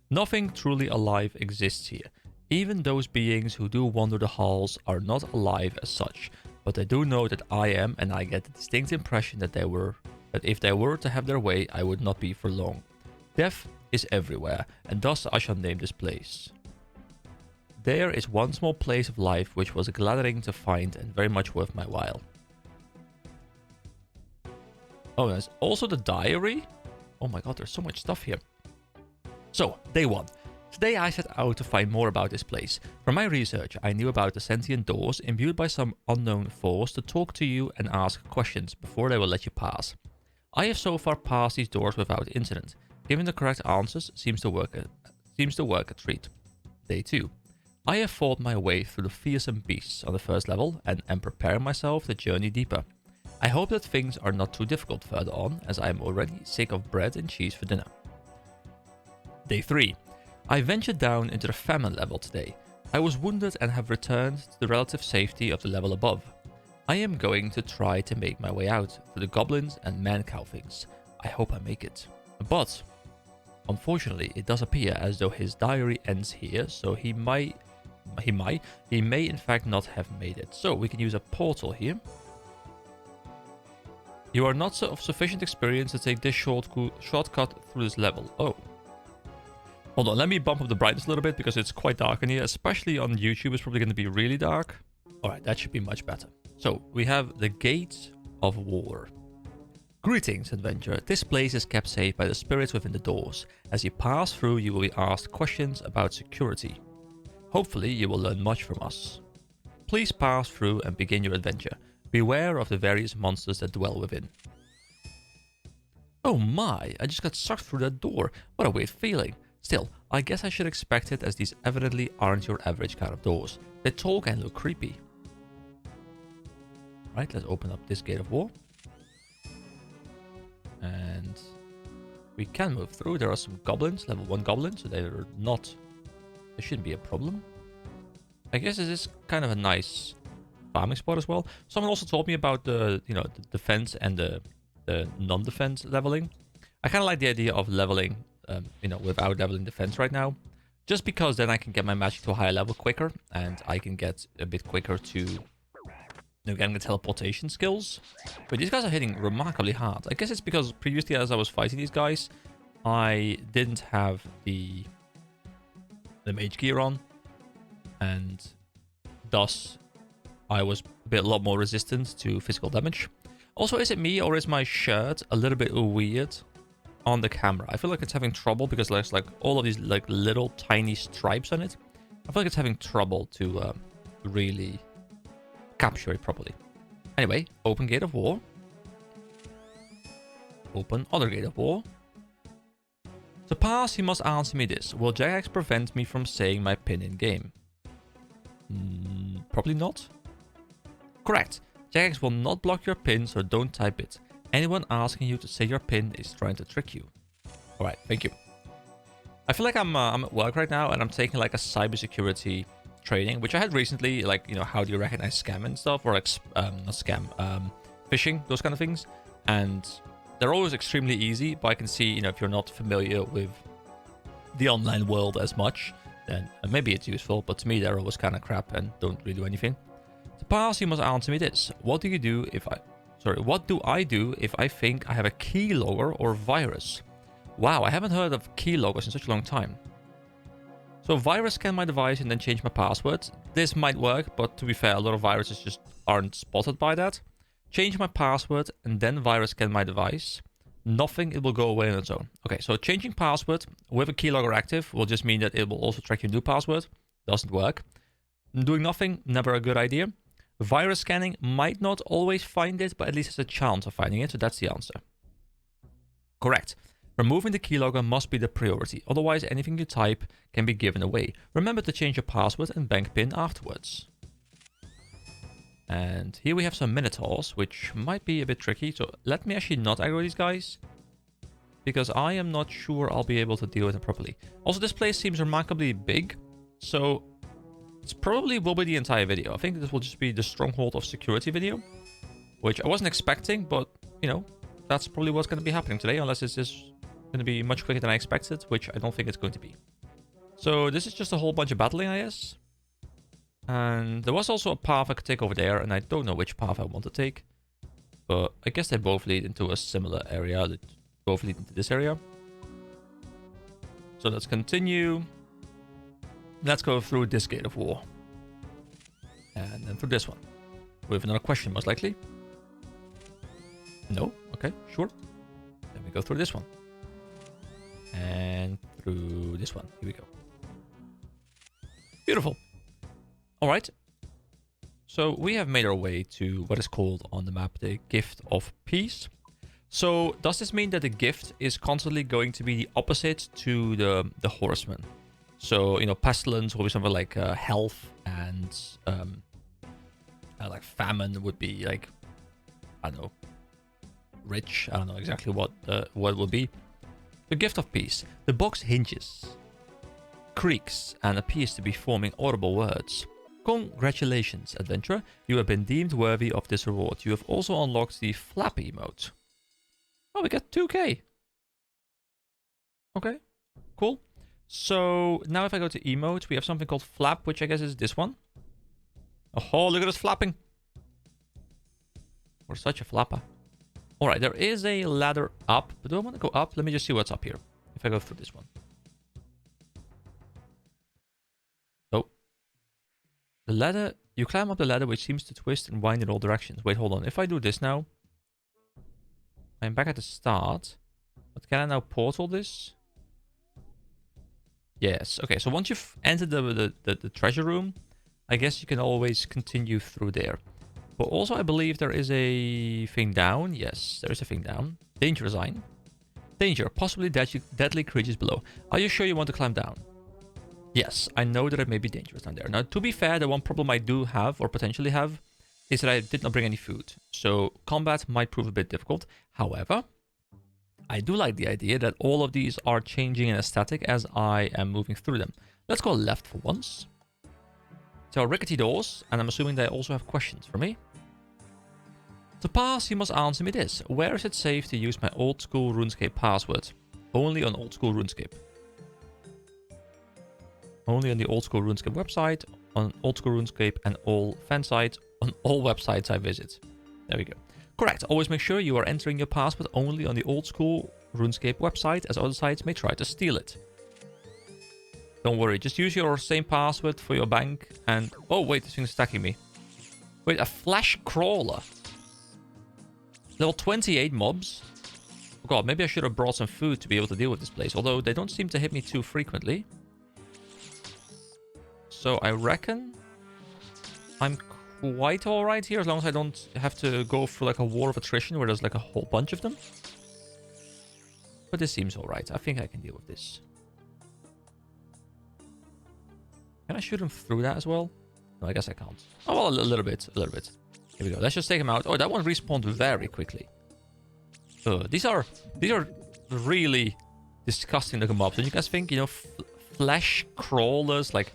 Nothing truly alive exists here. Even those beings who do wander the halls are not alive as such, but they do know that I am, and I get the distinct impression that if they were to have their way, I would not be for long. Death is everywhere, and thus I shall name this place. There is one small place of life which was gladdening to find and very much worth my while. Oh, there's also the diary? Oh my god, there's so much stuff here. So, day 1. Today I set out to find more about this place. From my research, I knew about the sentient doors imbued by some unknown force to talk to you and ask questions before they will let you pass. I have so far passed these doors without incident. Giving the correct answers seems to work a treat. Day 2. I have fought my way through the fearsome beasts on the first level and am preparing myself to journey deeper. I hope that things are not too difficult further on, as I am already sick of bread and cheese for dinner. Day 3. I ventured down into the Famine level today. I was wounded and have returned to the relative safety of the level above. I am going to try to make my way out to the goblins and man-cow things. I hope I make it. But, unfortunately, it does appear as though his diary ends here, so he may in fact not have made it. So we can use a portal here. You are not of sufficient experience to take this shortcut through this level. Oh. Hold on, let me bump up the brightness a little bit because it's quite dark in here, especially on YouTube. It's probably going to be really dark. Alright, that should be much better. So, we have the Gates of War. Greetings, adventurer. This place is kept safe by the spirits within the doors. As you pass through, you will be asked questions about security. Hopefully, you will learn much from us. Please pass through and begin your adventure. Beware of the various monsters that dwell within. Oh my, I just got sucked through that door. What a weird feeling. Still, I guess I should expect it, as these evidently aren't your average kind of doors. They talk and look creepy. Right, let's open up this Gate of War. And we can move through. There are some goblins, level 1 goblins, so there shouldn't be a problem. I guess this is kind of a nice farming spot as well. Someone also told me about the defense and the non-defense leveling. I kind of like the idea of leveling without leveling defense right now, just because then I can get my magic to a higher level quicker, and I can get a bit quicker to getting the teleportation skills. But these guys are hitting remarkably hard. I guess it's because previously as I was fighting these guys, I didn't have the mage gear on. And thus, I was a lot more resistant to physical damage. Also, is it me or is my shirt a little bit weird on the camera? I feel like it's having trouble because there's like all of these like little tiny stripes on it. I feel like it's having trouble to really capture it properly. Anyway, open Gate of War. Open other Gate of War. To pass, you must answer me this. Will Jagex prevent me from saying my pin in game? Probably not. Correct. Jagex will not block your pin, so don't type it. Anyone asking you to say your pin is trying to trick you. Alright, thank you. I feel like I'm at work right now and I'm taking like a cybersecurity training, which I had recently, like, you know, how do you recognize scam and stuff, or like, not scam, phishing, those kind of things. And they're always extremely easy, but I can see, you know, if you're not familiar with the online world as much, then maybe it's useful, but to me, they're always kind of crap and don't really do anything. To pass, you must answer me this. What do I do if I think I have a keylogger or virus? Wow, I haven't heard of keyloggers in such a long time. So virus scan my device and then change my password. This might work, but to be fair, a lot of viruses just aren't spotted by that. Change my password and then virus scan my device. Nothing, it will go away on its own. Okay, so changing password with a keylogger active will just mean that it will also track your new password. Doesn't work. Doing nothing, never a good idea. Virus scanning might not always find it, but at least there's a chance of finding it, so that's the answer. Correct. Removing the keylogger must be the priority, otherwise anything you type can be given away. Remember to change your password and bank pin afterwards. And here we have some minotaurs, which might be a bit tricky, so let me actually not aggro these guys, because I am not sure I'll be able to deal with them properly. Also, this place seems remarkably big, so it's probably will be the entire video. I think this will just be the Stronghold of Security video, which I wasn't expecting, but, you know, that's probably what's going to be happening today, unless it's just going to be much quicker than I expected, which I don't think it's going to be. So this is just a whole bunch of battling, I guess. And there was also a path I could take over there, and I don't know which path I want to take. But I guess they both lead into a similar area. They both lead into this area. So let's continue. Let's go through this Gate of War. And then through this one. With another question, most likely. No? Okay, sure. Then we go through this one. And through this one. Here we go. Beautiful. Alright. So we have made our way to what is called on the map the Gift of Peace. So does this mean that the gift is constantly going to be the opposite to the horseman? So, you know, pestilence will be something like health, and like famine would be like, I don't know, rich. I don't know exactly what it will be. The Gift of Peace. The box hinges, creaks, and appears to be forming audible words. Congratulations, adventurer. You have been deemed worthy of this reward. You have also unlocked the flap emote. Oh, we got 2k. Okay, cool. So now if I go to emote, we have something called flap, which I guess is this one. Oh, look at us flapping. We're such a flapper. All right, there is a ladder up, but do I want to go up? Let me just see what's up here. If I go through this one. Oh. The ladder, you climb up the ladder, which seems to twist and wind in all directions. Wait, hold on. If I do this now, I'm back at the start. But can I now portal this? Yes. Okay, so once you've entered the treasure room, I guess you can always continue through there. But also, I believe there is a thing down. Yes, there is a thing down. Danger sign. Danger. Possibly deadly creatures below. Are you sure you want to climb down? Yes, I know that it may be dangerous down there. Now, to be fair, the one problem I do have, or potentially have, is that I did not bring any food. So combat might prove a bit difficult. However, I do like the idea that all of these are changing in aesthetic as I am moving through them. Let's go left for once. So rickety doors, and I'm assuming they also have questions for me. To pass, you must answer me this. Where is it safe to use my Old School Runescape password? Only on Old School Runescape. Only on the Old School Runescape website, on Old School Runescape and all fan sites, on all websites I visit. There we go. Correct. Always make sure you are entering your password only on the Old School Runescape website, as other sites may try to steal it. Don't worry, just use your same password for your bank and... Oh, wait, this thing's attacking me. Wait, a flash crawler. Level 28 mobs. Oh god, maybe I should have brought some food to be able to deal with this place, although they don't seem to hit me too frequently. So I reckon I'm quite alright here, as long as I don't have to go through like a war of attrition where there's like a whole bunch of them. But this seems alright. I think I can deal with this. Can I shoot him through that as well? No, I guess I can't. Oh, well, a little bit. A little bit. Here we go. Let's just take him out. Oh, that one respawned very quickly. These are really disgusting looking mobs. Don't you guys think? You know, flesh crawlers, like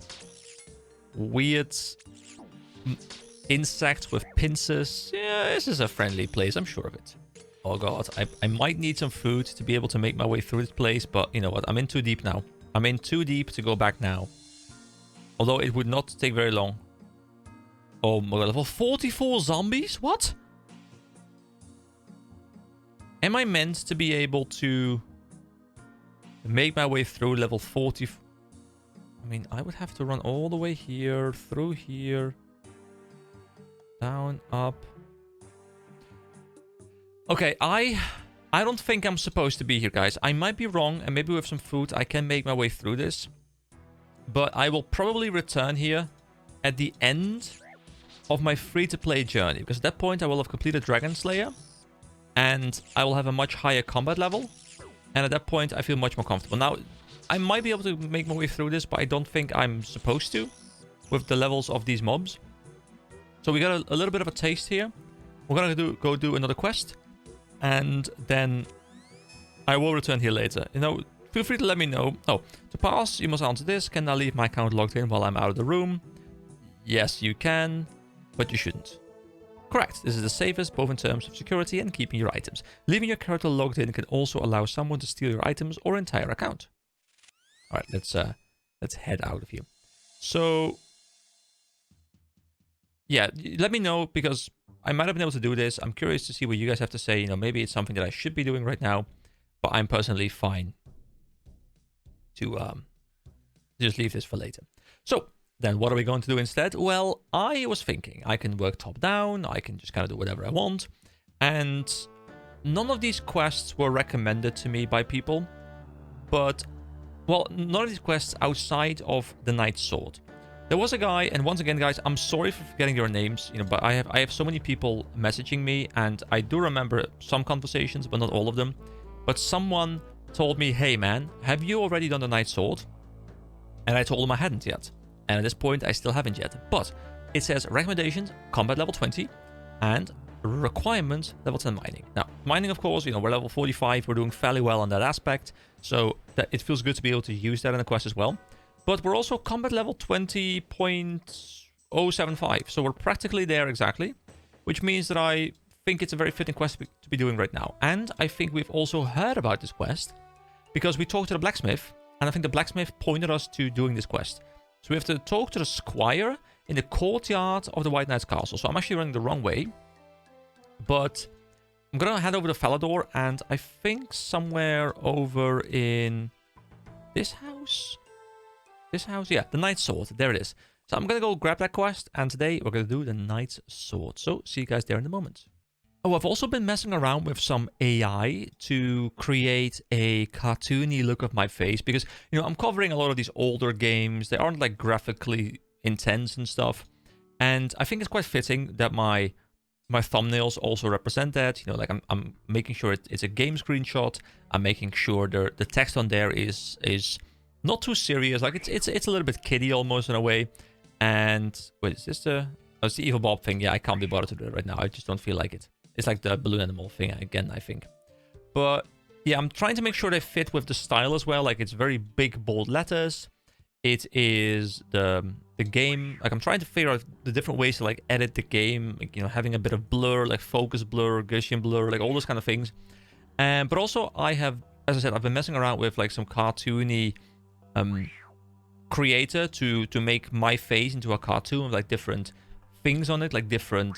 weird insects with pincers. Yeah, this is a friendly place. I'm sure of it. Oh god, I might need some food to be able to make my way through this place, but you know what? I'm in too deep now. I'm in too deep to go back now. Although it would not take very long. Oh my god, level 44 zombies? What? Am I meant to be able to make my way through level 40? I mean, I would have to run all the way here, through here, down, up. Okay, I don't think I'm supposed to be here, guys. I might be wrong, and maybe with some food I can make my way through this. But I will probably return here at the end of my free-to-play journey, because at that point I will have completed Dragon Slayer, and I will have a much higher combat level, and at that point I feel much more comfortable. Now, I might be able to make my way through this, but I don't think I'm supposed to with the levels of these mobs. So we got a little bit of a taste here. We're gonna go do another quest, and then I will return here later. You know, feel free to let me know. Oh, to pass, you must answer this. Can I leave my account logged in while I'm out of the room? Yes, you can, but you shouldn't. Correct. This is the safest, both in terms of security and keeping your items. Leaving your character logged in can also allow someone to steal your items or entire account. All right, let's head out of here. So, yeah, let me know, because I might have been able to do this. I'm curious to see what you guys have to say. You know, maybe it's something that I should be doing right now, but I'm personally fine to just leave this for later. So then what are we going to do instead? Well, I was thinking I can work top down. I can just kind of do whatever I want. And none of these quests were recommended to me by people, but, well, none of these quests outside of the Knight's Sword. There was a guy, and once again, guys, I'm sorry for forgetting your names, you know, but I have so many people messaging me, and I do remember some conversations, but not all of them. But someone told me, hey man, have you already done the Knight's Sword? And I told him I hadn't yet. And at this point, I still haven't yet. But it says recommendations, combat level 20, and requirements, level 10 mining. Now, mining, of course, you know, we're level 45, we're doing fairly well on that aspect, so that it feels good to be able to use that in the quest as well. But we're also combat level 20.075, so we're practically there exactly, which means that I think it's a very fitting quest to be doing right now. And I think we've also heard about this quest because we talked to the blacksmith, and I think the blacksmith pointed us to doing this quest. So we have to talk to the squire in the courtyard of the White Knight's castle. So I'm actually running the wrong way, but I'm gonna head over to Falador, and I think somewhere over in this house. This house? Yeah, the Knight's Sword. There it is. So I'm going to go grab that quest, and today we're going to do the Knight's Sword. So see you guys there in a moment. Oh, I've also been messing around with some AI to create a cartoony look of my face, because, you know, I'm covering a lot of these older games. They aren't like graphically intense and stuff. And I think it's quite fitting that my thumbnails also represent that. You know, like I'm making sure it's a game screenshot. I'm making sure the text on there is not too serious, like it's a little bit kiddie almost in a way. And wait, is this the... Oh, it's the Evil Bob thing. Yeah, I can't be bothered to do it right now. I just don't feel like it. It's like the balloon animal thing again, I think. But yeah, I'm trying to make sure they fit with the style as well. Like, it's very big, bold letters. It is the game. Like, I'm trying to figure out the different ways to like edit the game. Like, you know, having a bit of blur, like focus blur, Gaussian blur, like all those kind of things. But also I have, as I said, I've been messing around with like some cartoony creator to make my face into a cartoon with like different things on it, like different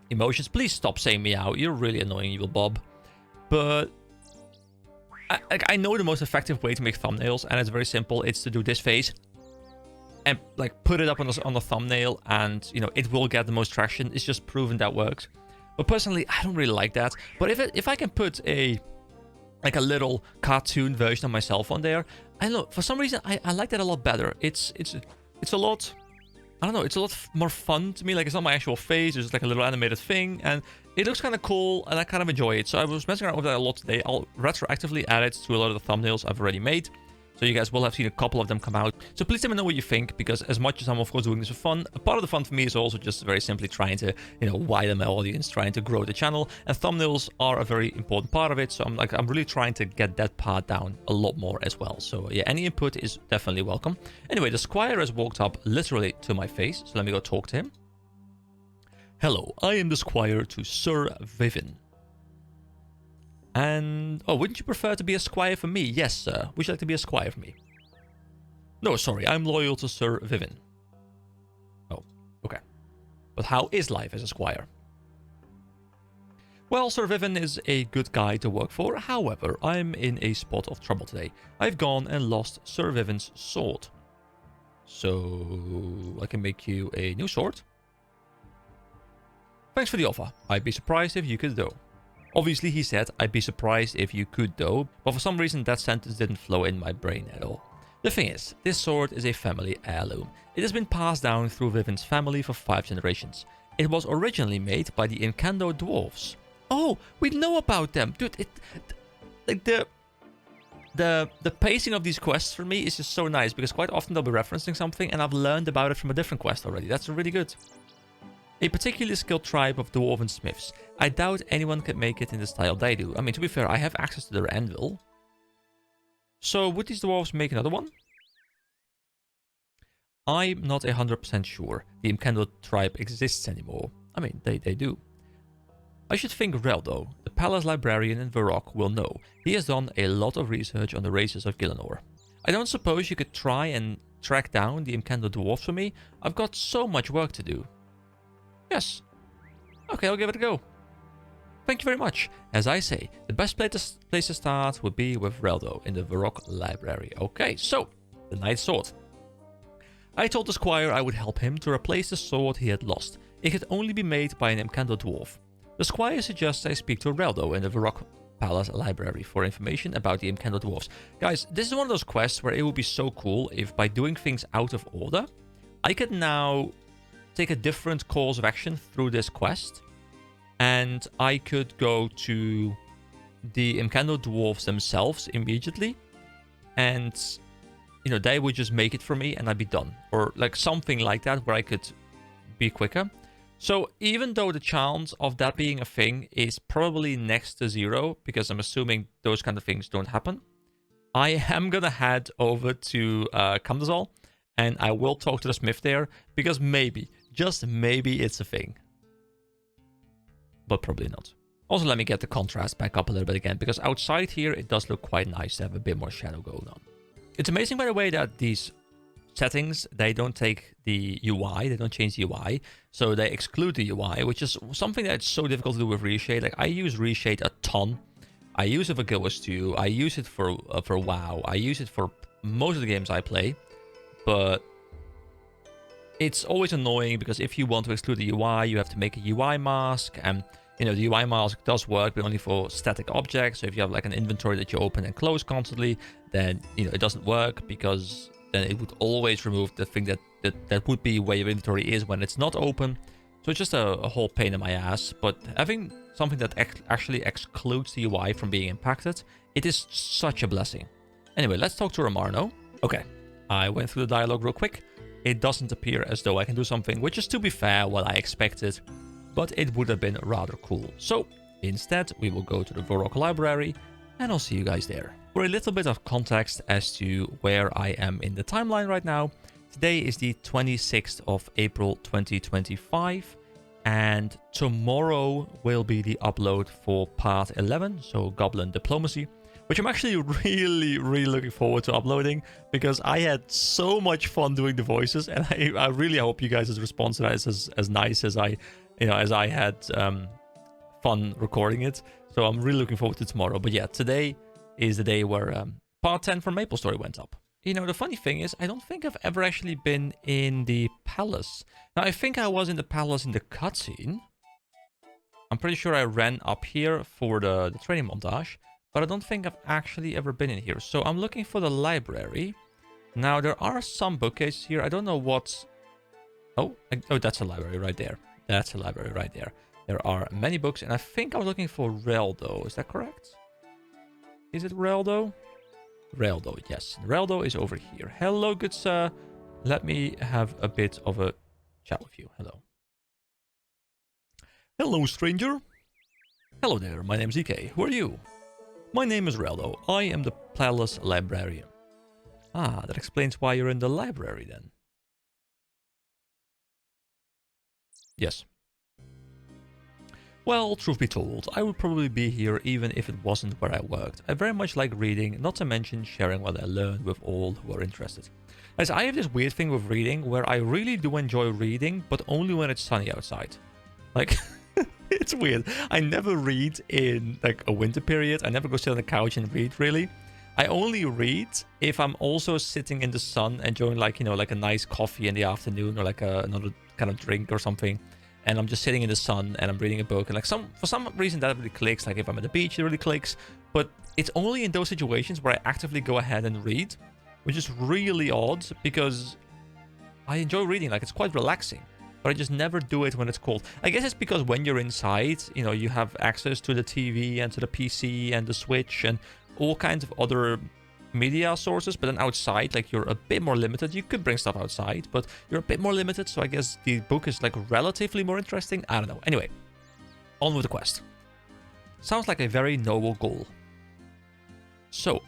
emotions. Please stop saying meow. You're really annoying, Evil Bob. But I know the most effective way to make thumbnails, and it's very simple. It's to do this face and like put it up on the thumbnail, and you know it will get the most traction. It's just proven that works. But personally, I don't really like that. But if I can put a little cartoon version of myself on there, I don't know, for some reason I like that a lot better. It's a lot, I don't know, it's a lot more fun to me. Like, it's not my actual face, it's just like a little animated thing, and it looks kind of cool, and I kind of enjoy it. So I was messing around with that a lot today. I'll retroactively add it to a lot of the thumbnails I've already made. So you guys will have seen a couple of them come out. So please let me know what you think, because as much as I'm of course doing this for fun, a part of the fun for me is also just very simply trying to, you know, widen my audience, trying to grow the channel, and thumbnails are a very important part of it. So I'm really trying to get that part down a lot more as well. So yeah, any input is definitely welcome. Anyway, the squire has walked up literally to my face, so let me go talk to him. Hello, I am the squire to Sir Vivin. And, oh, wouldn't you prefer to be a squire for me? Yes, sir. Would you like to be a squire for me? No, sorry, I'm loyal to Sir Vivin. Oh, okay. But how is life as a squire? Well, Sir Vivin is a good guy to work for. However, I'm in a spot of trouble today. I've gone and lost Sir Vivin's sword. So, I can make you a new sword. Thanks for the offer. I'd be surprised if you could though. Obviously, he said, I'd be surprised if you could though, but for some reason that sentence didn't flow in my brain at all. The thing is, this sword is a family heirloom. It has been passed down through Vivin's family for 5 generations. It was originally made by the Incando dwarves. Oh, we know about them! Dude, like the pacing of these quests for me is just so nice, because quite often they'll be referencing something and I've learned about it from a different quest already. That's really good. A particularly skilled tribe of dwarven smiths. I doubt anyone can make it in the style they do. I mean, to be fair, I have access to their anvil. So, would these dwarves make another one? I'm not 100% sure the Incando tribe exists anymore. I mean, they do. I should think Reldo, the palace librarian in Varrock, will know. He has done a lot of research on the races of Gielinor. I don't suppose you could try and track down the Incando dwarves for me? I've got so much work to do. Yes. Okay, I'll give it a go. Thank you very much. As I say, the best place to start would be with Reldo in the Varrock library. Okay, so, the Knight's Sword. I told the squire I would help him to replace the sword he had lost. It could only be made by an Incando dwarf. The squire suggests I speak to Reldo in the Varrock Palace library for information about the Incando dwarves. Guys, this is one of those quests where it would be so cool if by doing things out of order, I could now take a different course of action through this quest, and I could go to the Incando dwarves themselves immediately, and you know, they would just make it for me and I'd be done, or like something like that where I could be quicker. So even though the chance of that being a thing is probably next to 0, because I'm assuming those kind of things don't happen, I am gonna head over to Kamdazal, and I will talk to the smith there, because maybe, just maybe it's a thing. But probably not. Also, let me get the contrast back up a little bit again, because outside here it does look quite nice to have a bit more shadow going on. It's amazing, by the way, that these settings, they don't take the UI, they don't change the UI, so they exclude the UI, which is something that's so difficult to do with Reshade. Like, I use Reshade a ton. I use it for Guild Wars 2, I use it for WoW, I use it for most of the games I play, but it's always annoying because if you want to exclude the UI, you have to make a UI mask, and you know, the UI mask does work, but only for static objects. So if you have like an inventory that you open and close constantly, then you know it doesn't work, because then it would always remove the thing that would be where your inventory is when it's not open. So it's just a whole pain in my ass. But having something that actually excludes the UI from being impacted, it is such a blessing. Anyway, let's talk to Ramarno. Okay, I went through the dialogue real quick. It doesn't appear as though I can do something, which is, to be fair, what I expected, but it would have been rather cool. So instead, we will go to the Varrock library, and I'll see you guys there. For a little bit of context as to where I am in the timeline right now, today is the 26th of April 2025, and tomorrow will be the upload for part 11, so Goblin Diplomacy, which I'm actually really looking forward to uploading, because I had so much fun doing the voices, and I really hope you guys' response to that is as nice as I had fun recording it. So I'm really looking forward to tomorrow. But yeah, today is the day where part 10 from MapleStory went up. You know, the funny thing is, I don't think I've ever actually been in the palace. Now, I think I was in the palace in the cutscene. I'm pretty sure I ran up here for the training montage, but I don't think I've actually ever been in here. So I'm looking for the library. Now, there are some bookcases here. I don't know what's... Oh, that's a library right there. That's a library right there. There are many books, and I think I was looking for Reldo. Is that correct? Is it Reldo? Reldo, yes. Reldo is over here. Hello, good sir. Let me have a bit of a chat with you. Hello. Hello, stranger. Hello there, my name's EK. Who are you? My name is Reldo. I am the palace librarian. Ah, that explains why you're in the library then. Yes. Well, truth be told, I would probably be here even if it wasn't where I worked. I very much like reading, not to mention sharing what I learned with all who are interested. As I have this weird thing with reading where I really do enjoy reading, but only when it's sunny outside. Like, it's weird. I never read in like a winter period. I never go sit on the couch and read, really. I only read if I'm also sitting in the sun enjoying like, you know, like a nice coffee in the afternoon or like another kind of drink or something. And I'm just sitting in the sun and I'm reading a book, and like for some reason that really clicks. Like if I'm at the beach, it really clicks. But it's only in those situations where I actively go ahead and read, which is really odd because I enjoy reading. Like it's quite relaxing, but I just never do it when it's cold. I guess it's because when you're inside, you know, you have access to the TV and to the PC and the Switch and all kinds of other media sources, but then outside, like, you're a bit more limited. You could bring stuff outside, but you're a bit more limited, so I guess the book is like relatively more interesting. I don't know. Anyway, on with the quest. Sounds like a very noble goal. So,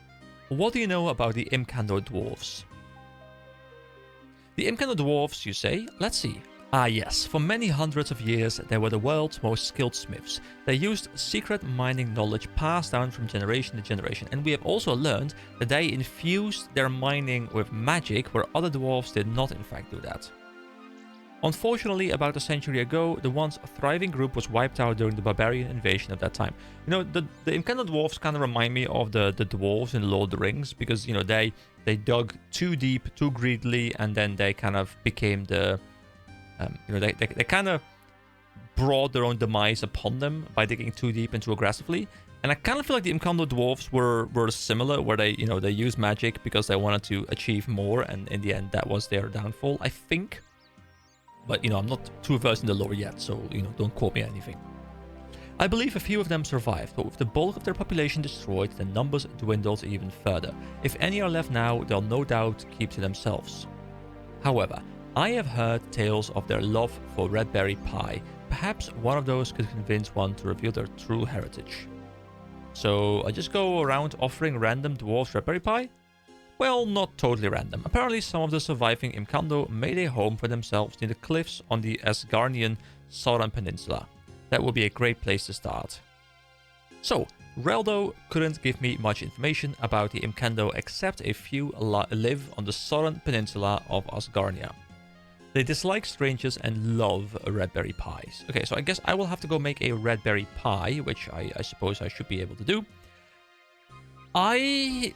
what do you know about the Imkando dwarves? The Imkando dwarves, you say? Let's see. Ah yes, for many hundreds of years they were the world's most skilled smiths. They used secret mining knowledge passed down from generation to generation, and we have also learned that they infused their mining with magic where other dwarves did not in fact do that. Unfortunately, about a century ago, the once thriving group was wiped out during the barbarian invasion of that time. You know, the Imkando dwarves kind of remind me of the dwarves in Lord of the Rings, because, you know, they dug too deep, too greedily, and then they kind of became the... you know, they kind of brought their own demise upon them by digging too deep and too aggressively. And I kind of feel like the Imkando dwarves were similar, where they, you know, they used magic because they wanted to achieve more, and in the end that was their downfall, I think. But, you know, I'm not too versed in the lore yet, so, you know, don't quote me on anything. I believe a few of them survived, but with the bulk of their population destroyed, the numbers dwindled even further. If any are left now, they'll no doubt keep to themselves. However, I have heard tales of their love for red berry pie. Perhaps one of those could convince one to reveal their true heritage. So I just go around offering random dwarves red berry pie? Well, not totally random. Apparently some of the surviving Imkando made a home for themselves near the cliffs on the Asgarnian southern peninsula. That would be a great place to start. So, Reldo couldn't give me much information about the Imkando except a few live on the southern peninsula of Asgarnia. They dislike strangers and love red berry pies. Okay, so I guess I will have to go make a red berry pie, which I suppose I should be able to do. I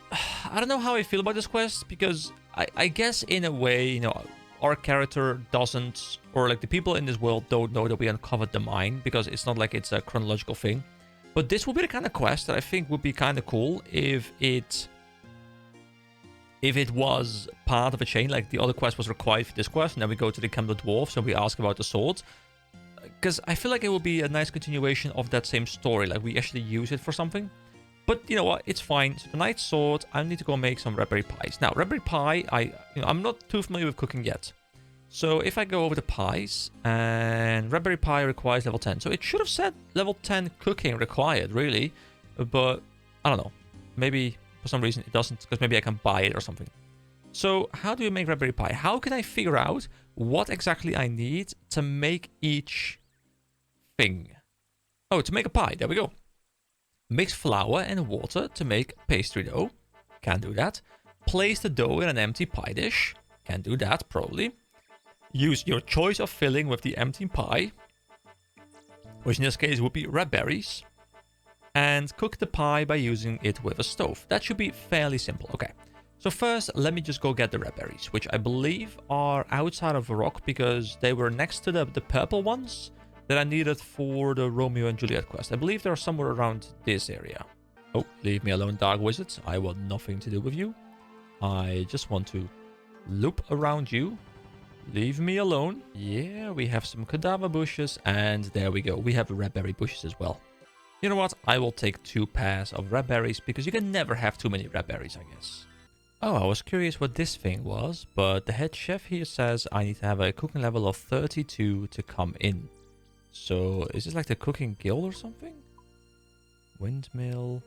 don't know how I feel about this quest, because I guess in a way, you know, our character doesn't, or like the people in this world don't know that we uncovered the mine, because it's not like it's a chronological thing. But this would be the kind of quest that I think would be kind of cool if it was part of a chain, like the other quest was required for this quest, and then we go to the Imkando dwarfs and we ask about the swords. Because I feel like it would be a nice continuation of that same story, like we actually use it for something. But you know what, it's fine. So the knight's sword, I need to go make some red berry pies. Now, red berry pie, I'm not too familiar with cooking yet. So if I go over to pies, and red berry pie requires level 10. So it should have said level 10 cooking required, really. But I don't know. Maybe for some reason it doesn't, because maybe I can buy it or something. So how do you make red berry pie? How can I figure out what exactly I need to make each thing? Oh, to make a pie. There we go. Mix flour and water to make pastry dough. Can't do that. Place the dough in an empty pie dish. Can't do that, probably. Use your choice of filling with the empty pie, which in this case would be red berries. And cook the pie by using it with a stove. That should be fairly simple. Okay. So first, let me just go get the red berries, which I believe are outside of a rock because they were next to the purple ones that I needed for the Romeo and Juliet quest. I believe they're somewhere around this area. Oh, leave me alone, Dark Wizard. I want nothing to do with you. I just want to loop around you. Leave me alone. Yeah, we have some cadaver bushes, and there we go. We have red berry bushes as well. You know what? I will take 2 pairs of red berries because you can never have too many red berries, I guess. Oh, I was curious what this thing was, but the head chef here says I need to have a cooking level of 32 to come in. So, is this like the cooking guild or something? Windmill,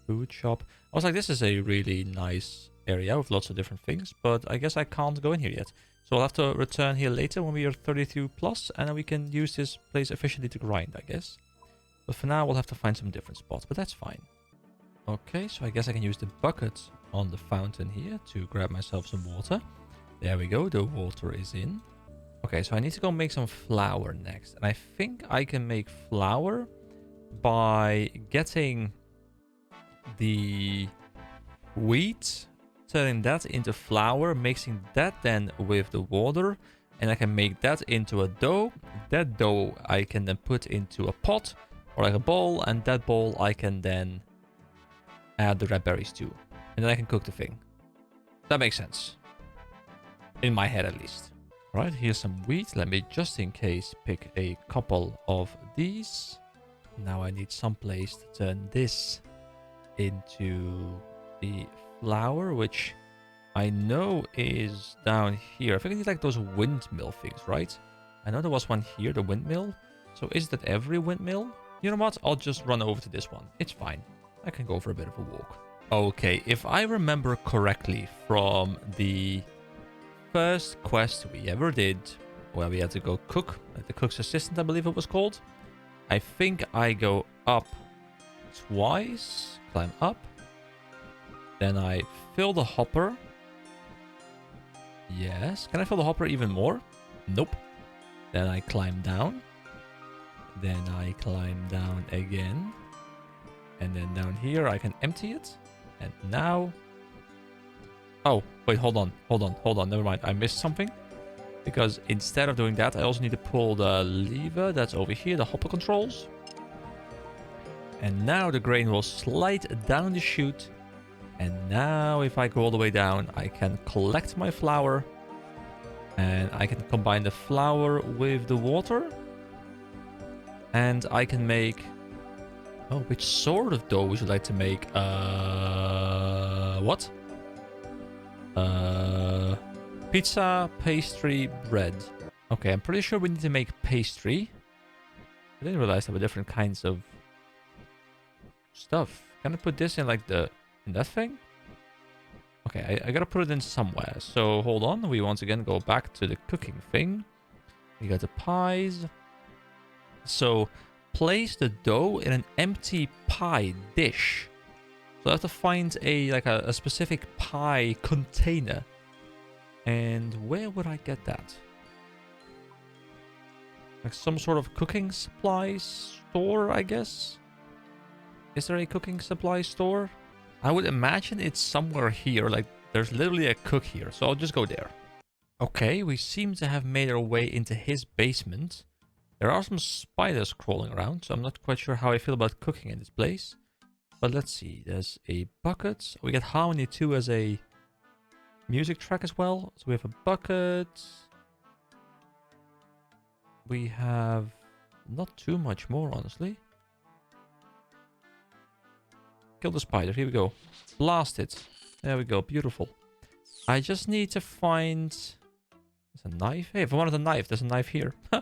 food shop. I was like, this is a really nice area with lots of different things, but I guess I can't go in here yet. So I'll have to return here later when we are 32 plus, and then we can use this place efficiently to grind, I guess. But for now, we'll have to find some different spots, but that's fine. Okay, so I guess I can use the bucket on the fountain here to grab myself some water. There we go, the water is in. Okay, so I need to go make some flour next. And I think I can make flour by getting the wheat, turning that into flour, mixing that then with the water, and I can make that into a dough. That dough I can then put into a pot or like a bowl, and that bowl I can then add the red berries to. And then I can cook the thing. That makes sense. In my head, at least. All right, here's some wheat. Let me, just in case, pick a couple of these. Now I need some place to turn this into the flour, which I know is down here. I think I need like those windmill things, right? I know there was one here, the windmill. So is that every windmill? You know what? I'll just run over to this one. It's fine. I can go for a bit of a walk. Okay, if I remember correctly from the first quest we ever did, where we had to go cook, like the cook's assistant, I believe it was called. I think I go up twice, climb up. Then I fill the hopper. Yes. Can I fill the hopper even more? Nope. Then I climb down. Then I climb down again. And then down here I can empty it. And now... Oh, wait, hold on. Never mind. I missed something. Because instead of doing that, I also need to pull the lever that's over here, the hopper controls. And now the grain will slide down the chute. And now if I go all the way down, I can collect my flour. And I can combine the flour with the water. And I can make... Oh, which sort of dough would you like to make? What? Pizza, pastry, bread. Okay, I'm pretty sure we need to make pastry. I didn't realize there were different kinds of stuff. Can I put this in like in that thing? Okay, I gotta put it in somewhere. So hold on, we once again go back to the cooking thing. We got the pies. So place the dough in an empty pie dish. So I have to find a specific pie container. And where would I get that? Like some sort of cooking supplies store, I guess? Is there a cooking supply store? I would imagine it's somewhere here. Like there's literally a cook here. So I'll just go there. Okay, we seem to have made our way into his basement. There are some spiders crawling around, so I'm not quite sure how I feel about cooking in this place. But let's see, there's a bucket. We get Harmony 2 as a music track as well. So we have a bucket. We have not too much more, honestly. Kill the spider, here we go. Blast it. There we go, beautiful. I just need to find... There's a knife? Hey, if I wanted a knife, there's a knife here. I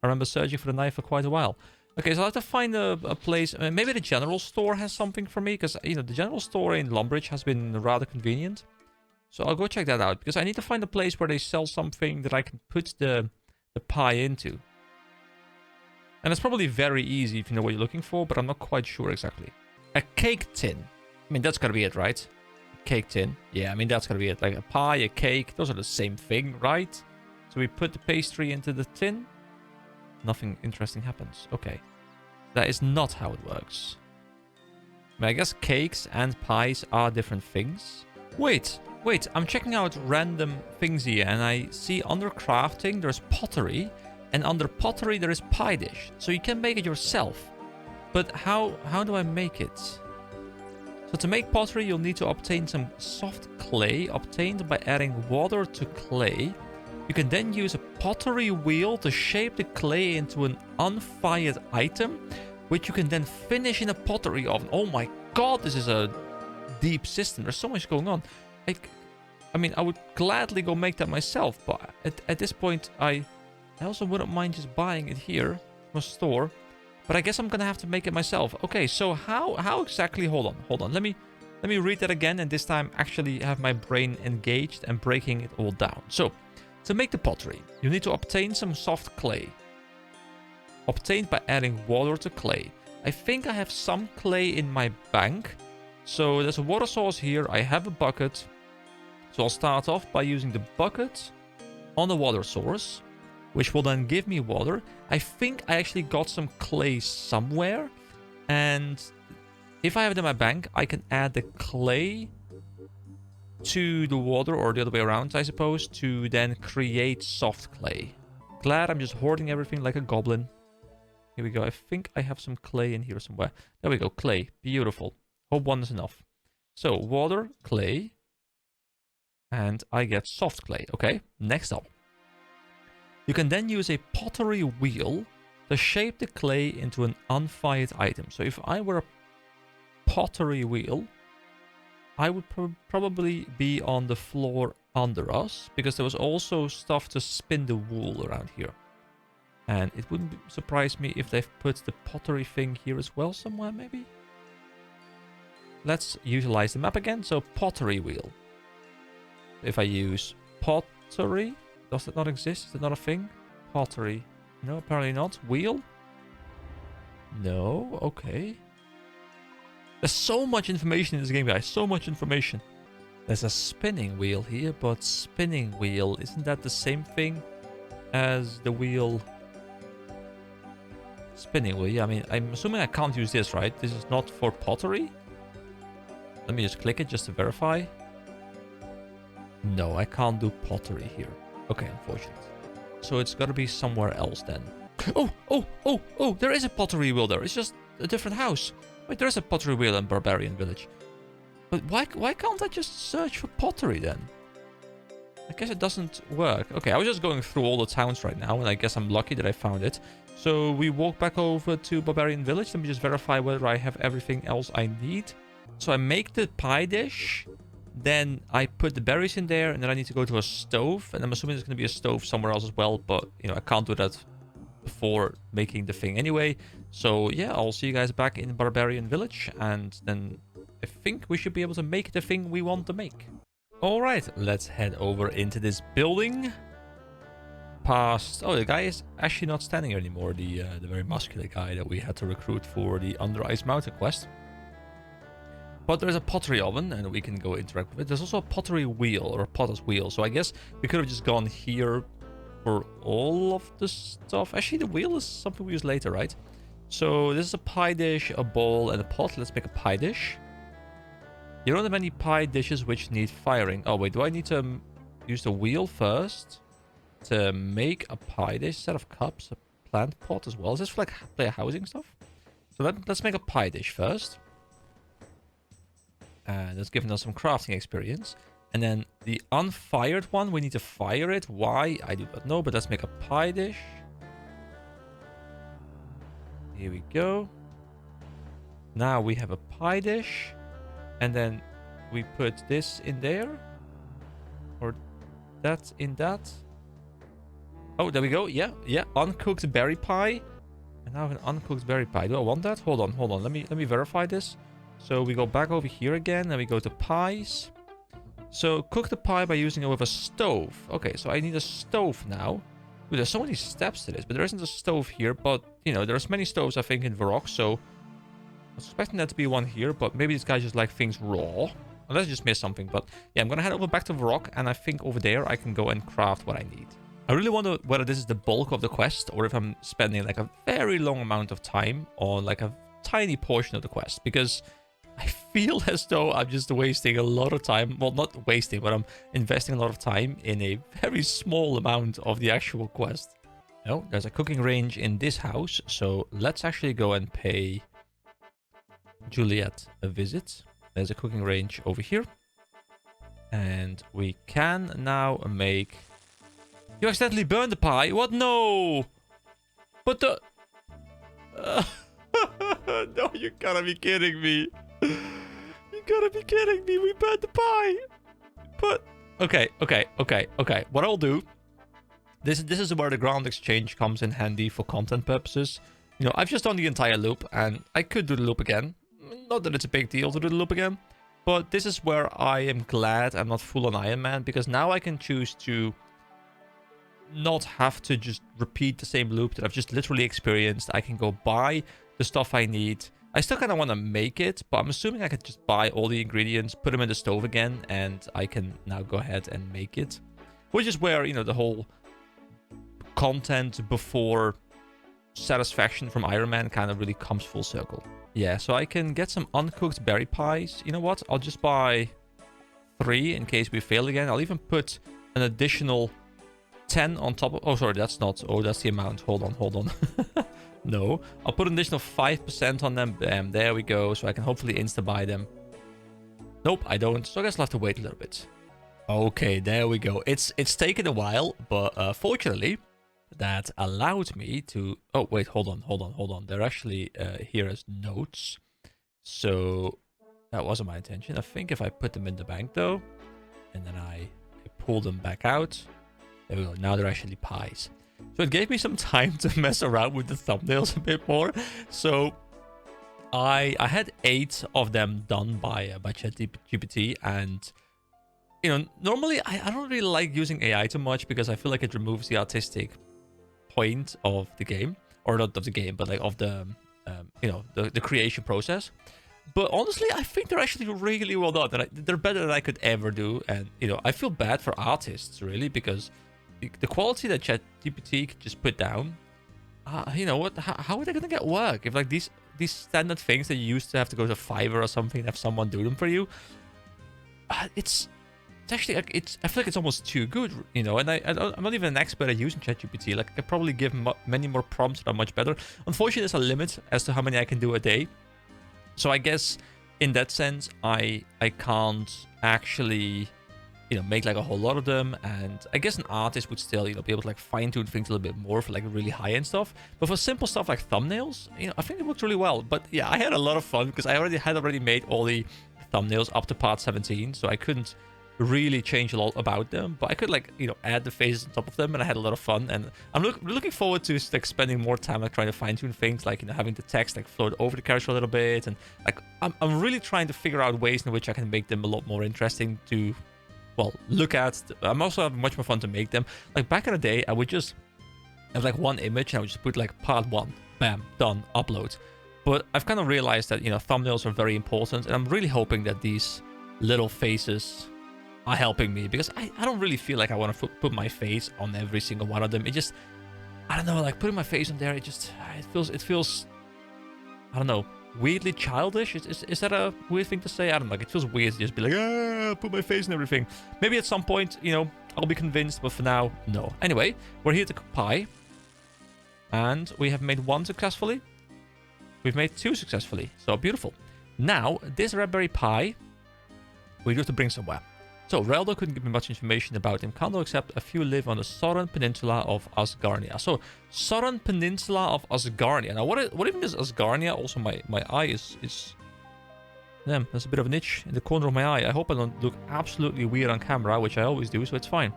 remember searching for the knife for quite a while. Okay, so I'll have to find a place. Maybe the general store has something for me, because, you know, the general store in Lumbridge has been rather convenient. So I'll go check that out, because I need to find a place where they sell something that I can put the pie into. And it's probably very easy if you know what you're looking for, but I'm not quite sure exactly. A cake tin. I mean, that's gotta be it, right? Cake tin. Yeah, I mean, that's gotta be it. Like a pie, a cake, those are the same thing, right? So we put the pastry into the tin. Nothing interesting happens. Okay. That is not how it works. I mean, I guess cakes and pies are different things. Wait, I'm checking out random things here, and I see under crafting there's pottery, and under pottery there is pie dish. So you can make it yourself. But how do I make it? So to make pottery, you'll need to obtain some soft clay, obtained by adding water to clay. You can then use a pottery wheel to shape the clay into an unfired item, which you can then finish in a pottery oven. Oh my god, this is a deep system. There's so much going on. I mean, I would gladly go make that myself, but at this point, I also wouldn't mind just buying it here from a store. But I guess I'm gonna have to make it myself. Okay, so how exactly? Hold on. Let me read that again, and this time actually have my brain engaged and breaking it all down. So, to make the pottery, you need to obtain some soft clay, obtained by adding water to clay. I think I have some clay in my bank. So there's a water source here. I have a bucket. So I'll start off by using the bucket on the water source, which will then give me water. I think I actually got some clay somewhere. And if I have it in my bank, I can add the clay to the water, or the other way around, I suppose, to then create soft clay. Glad I'm just hoarding everything like a goblin. Here we go. I think I have some clay in here somewhere. There we go. Clay. Beautiful. Hope one is enough. So, water, clay. And I get soft clay. Okay, next up. You can then use a pottery wheel to shape the clay into an unfired item. So if I were a pottery wheel, I would probably be on the floor under us, because there was also stuff to spin the wool around here. And it wouldn't surprise me if they've put the pottery thing here as well somewhere, maybe? Let's utilize the map again. So pottery wheel. If I use pottery, does it not exist? Is it not a thing? Pottery. No, apparently not. Wheel? No, okay. There's so much information in this game, guys. So much information. There's a spinning wheel here, but spinning wheel, isn't that the same thing as the wheel? Spinning wheel, yeah, I mean, I'm assuming I can't use this, right? This is not for pottery? Let me just click it just to verify. No, I can't do pottery here. Okay, unfortunate. So it's got to be somewhere else then. Oh, there is a pottery wheel there. It's just a different house. Wait, there is a pottery wheel in Barbarian Village. But why can't I just search for pottery then? I guess it doesn't work. Okay, I was just going through all the towns right now, and I guess I'm lucky that I found it. So we walk back over to Barbarian Village. Let me just verify whether I have everything else I need. So I make the pie dish. Then I put the berries in there, and then I need to go to a stove. And I'm assuming there's going to be a stove somewhere else as well. But, you know, I can't do that before making the thing anyway. So, yeah, I'll see you guys back in Barbarian Village. And then I think we should be able to make the thing we want to make. Alright, let's head over into this building. Past... Oh, the guy is actually not standing here anymore. The very muscular guy that we had to recruit for the Under Ice Mountain quest. But there's a pottery oven, and we can go interact with it. There's also a pottery wheel, or a potter's wheel. So I guess we could have just gone here for all of the stuff. Actually, the wheel is something we use later, right? So this is a pie dish, a bowl, and a pot. Let's make a pie dish. You don't have any pie dishes which need firing. Oh, wait, do I need to use the wheel first to make a pie dish? Set of cups, a plant pot as well. Is this for, like, player housing stuff? So let's make a pie dish first. And that's giving us some crafting experience. And then the unfired one, we need to fire it. Why? I do not know, but let's make a pie dish. Here we go. Now we have a pie dish. And then we put this in there. Or that in that. Oh, there we go. Yeah. Uncooked berry pie. And now I have an uncooked berry pie. Do I want that? Hold on. Let me verify this. So we go back over here again, and we go to pies. So cook the pie by using it with a stove. Okay, so I need a stove now. Ooh, there's so many steps to this, but there isn't a stove here. But, you know, there's many stoves, I think, in Varrock. So was expecting there to be one here, but maybe this guy just like things raw. Unless I just missed something, but yeah, I'm gonna head over back to the rock, and I think over there I can go and craft what I need. I really wonder whether this is the bulk of the quest, or if I'm spending like a very long amount of time on like a tiny portion of the quest, because I feel as though I'm just wasting a lot of time. Well, not wasting, but I'm investing a lot of time in a very small amount of the actual quest. No, there's a cooking range in this house, so let's actually go and pay Juliet a visit. There's a cooking range over here. And we can now make... You accidentally burned the pie? What? No! But the... No, you gotta be kidding me. You gotta be kidding me. We burned the pie. But... Okay. What I'll do... This is where the ground exchange comes in handy for content purposes. You know, I've just done the entire loop, and I could do the loop again. Not that it's a big deal to do the loop again, but this is where I am glad I'm not full on Iron Man, because now I can choose to not have to just repeat the same loop that I've just literally experienced. I can go buy the stuff I need. I still kind of want to make it, but I'm assuming I could just buy all the ingredients, put them in the stove again, and I can now go ahead and make it. Which is where, you know, the whole content before satisfaction from Iron Man kind of really comes full circle. Yeah, so I can get some uncooked berry pies. You know what? I'll just buy 3 in case we fail again. I'll even put an additional 10 on top of... Oh, sorry, that's not... Oh, that's the amount. Hold on. No. I'll put an additional 5% on them. Bam, there we go. So I can hopefully insta-buy them. Nope, I don't. So I guess I'll have to wait a little bit. Okay, there we go. It's taken a while, but fortunately... that allowed me to... Oh, wait, hold on. They're actually here as notes. So that wasn't my intention. I think if I put them in the bank, though, and then I pull them back out, there we go. Now they're actually pies. So it gave me some time to mess around with the thumbnails a bit more. So I had 8 of them done by ChatGPT, and... You know, normally I don't really like using AI too much because I feel like it removes the artistic point of the game, or not of the game, but like of the you know, the creation process. But honestly, I think they're actually really well done, and they're better than I could ever do. And you know, I feel bad for artists really, because the quality that ChatGPT could just put down, you know what, how are they gonna get work if like these standard things that you used to have to go to Fiverr or something and have someone do them for you? It's actually like, I feel like it's almost too good, you know. And I'm not even an expert at using ChatGPT. Like I could probably give many more prompts that are much better. Unfortunately, there's a limit as to how many I can do a day. So I guess in that sense, I can't actually, you know, make like a whole lot of them. And I guess an artist would still, you know, be able to like fine tune things a little bit more for like really high end stuff. But for simple stuff like thumbnails, you know, I think it works really well. But yeah, I had a lot of fun because I had already made all the thumbnails up to part 17, so I couldn't really change a lot about them, but I could like, you know, add the faces on top of them, and I had a lot of fun. And I'm looking forward to like spending more time like trying to fine tune things, like, you know, having the text like float over the character a little bit, and like I'm really trying to figure out ways in which I can make them a lot more interesting to, well, look at. I'm also having much more fun to make them. Like back in the day, I would just have like one image and I would just put like part 1, bam, done, upload. But I've kind of realized that, you know, thumbnails are very important, and I'm really hoping that these little faces are helping me, because I don't really feel like I want to put my face on every single one of them. It just, I don't know, like putting my face on there, it feels I don't know, weirdly childish. Is that a weird thing to say? I don't know, like it feels weird to just be like, put my face and everything. Maybe at some point, you know, I'll be convinced, but for now, no. Anyway, we're here to cook pie, and we have made 1 successfully. We've made 2 successfully, so beautiful. Now, this red berry pie, we do have to bring somewhere. So, Reldo couldn't give me much information about him. Can't except a few live on the southern peninsula of Asgarnia. So, southern peninsula of Asgarnia. Now, what even is Asgarnia? Also, my eye is... Damn, there's a bit of an itch in the corner of my eye. I hope I don't look absolutely weird on camera, which I always do, so it's fine.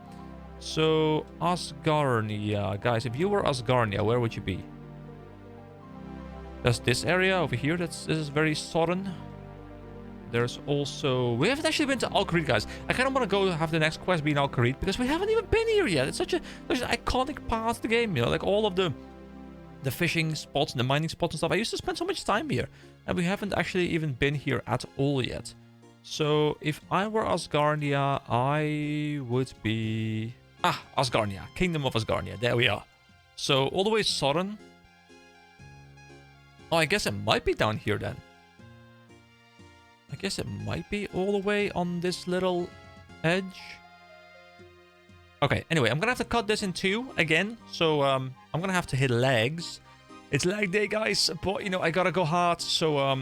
So, Asgarnia. Guys, if you were Asgarnia, where would you be? There's this area over here. This is very southern. There's also... We haven't actually been to Al-Kharid, guys. I kind of want to go have the next quest be in Al-Kharid, because we haven't even been here yet. It's such an iconic part of the game, you know, like all of the the fishing spots and the mining spots and stuff. I used to spend so much time here, and we haven't actually even been here at all yet. So if I were Asgardia, I would be... Asgardia. Kingdom of Asgardia. There we are. So all the way southern. Oh, I guess it might be down here then. I guess it might be all the way on this little edge. Okay, anyway, I'm gonna have to cut this in two again. So I'm gonna have to hit legs. It's leg day, guys, but you know, I gotta go hard. So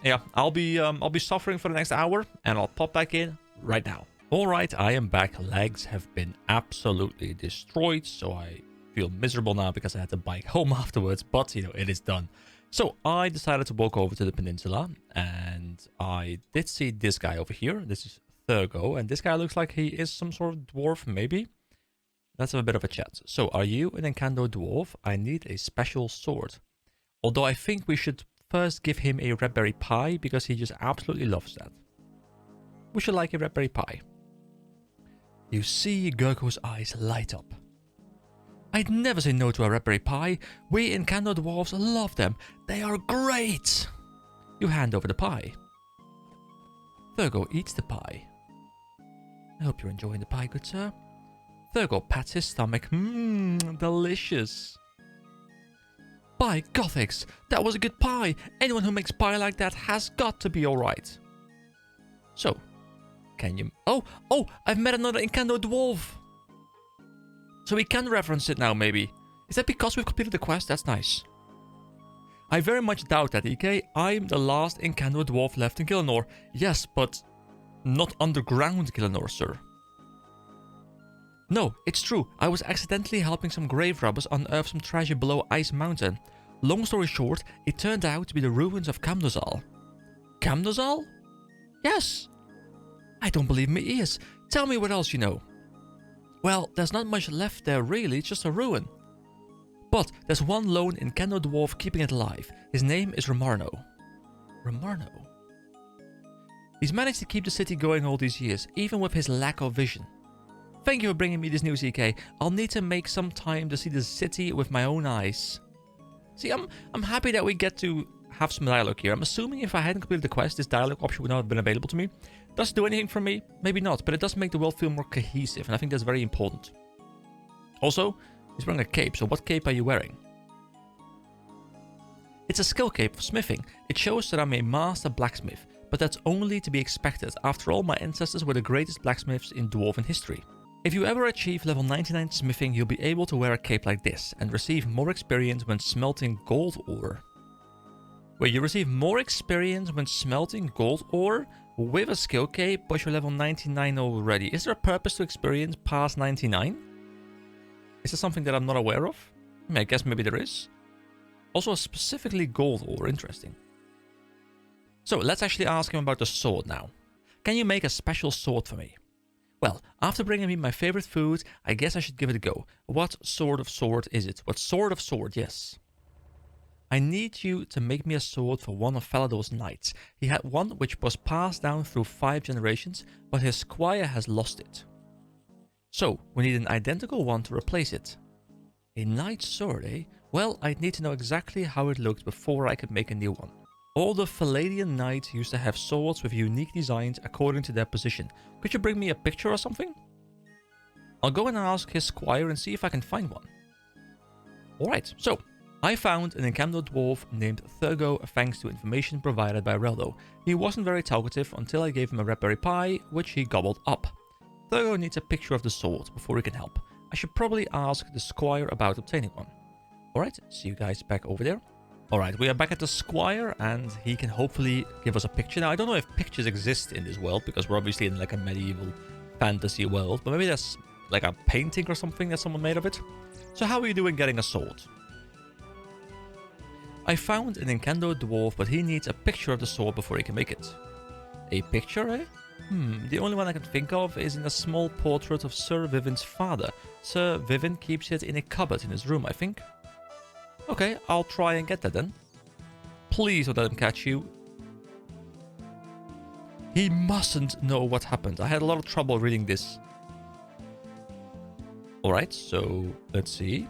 yeah, I'll be suffering for the next hour, and I'll pop back in right now. All right, I am back. Legs have been absolutely destroyed, so I feel miserable now because I had to bike home afterwards, but you know, it is done. So I decided to walk over to the peninsula, and I did see this guy over here. This is Thurgo, and this guy looks like he is some sort of dwarf, maybe. Let's have a bit of a chat. So, are you an Encando dwarf? I need a special sword. Although I think we should first give him a red berry pie, because he just absolutely loves that. We should like a red berry pie. You see Gurgo's eyes light up. I'd never say no to a red berry pie. We Encando dwarves love them. They are great! You hand over the pie. Thurgo eats the pie. I hope you're enjoying the pie, good sir. Thurgo pats his stomach. Delicious. By Gothics, that was a good pie. Anyone who makes pie like that has got to be alright. So, can you... Oh, I've met another Encando dwarf. So we can reference it now, maybe. Is that because we've completed the quest? That's nice. I very much doubt that, EK. I'm the last Encando dwarf left in Gielinor. Yes, but not underground Gielinor, sir. No, it's true. I was accidentally helping some grave robbers unearth some treasure below Ice Mountain. Long story short, it turned out to be the ruins of Camdozal. Camdozal? Yes. I don't believe my ears. Tell me what else you know. Well, there's not much left there really, it's just a ruin. But there's one lone Encando dwarf keeping it alive. His name is Romarno. Romarno? He's managed to keep the city going all these years, even with his lack of vision. Thank you for bringing me this news, EK. I'll need to make some time to see the city with my own eyes. See, I'm happy that we get to have some dialogue here. I'm assuming if I hadn't completed the quest, this dialogue option would not have been available to me. Does it do anything for me? Maybe not, but it does make the world feel more cohesive, and I think that's very important. Also, he's wearing a cape, so what cape are you wearing? It's a skill cape for smithing. It shows that I'm a master blacksmith, but that's only to be expected. After all, my ancestors were the greatest blacksmiths in dwarven history. If you ever achieve level 99 smithing, you'll be able to wear a cape like this, and receive more experience when smelting gold ore. Wait, you receive more experience when smelting gold ore with a skill cape, but you're level 99 already. Is there a purpose to experience past 99? Is there something that I'm not aware of? I guess maybe there is. Also, specifically gold ore, interesting. So, let's actually ask him about the sword now. Can you make a special sword for me? Well, after bringing me my favorite food, I guess I should give it a go. What sort of sword is it? What sort of sword, yes. I need you to make me a sword for one of Falador's knights. He had one which was passed down through 5 generations, but his squire has lost it. So, we need an identical one to replace it. A knight's sword, eh? Well, I'd need to know exactly how it looked before I could make a new one. All the Faladian knights used to have swords with unique designs according to their position. Could you bring me a picture or something? I'll go and ask his squire and see if I can find one. Alright, so I found an Encando dwarf named Thurgo thanks to information provided by Reldo. He wasn't very talkative until I gave him a red berry pie, which he gobbled up. Thurgo needs a picture of the sword before he can help. I should probably ask the squire about obtaining one. Alright, see you guys back over there. Alright, we are back at the squire, and he can hopefully give us a picture. Now, I don't know if pictures exist in this world, because we're obviously in like a medieval fantasy world, but maybe there's like a painting or something that someone made of it. So how are you doing getting a sword? I found an Encando dwarf, but he needs a picture of the sword before he can make it. A picture, eh? The only one I can think of is in a small portrait of Sir Vivian's father. Sir Vivian keeps it in a cupboard in his room, I think. Okay, I'll try and get that then. Please don't let him catch you. He mustn't know what happened. I had a lot of trouble reading this. Alright, so let's see.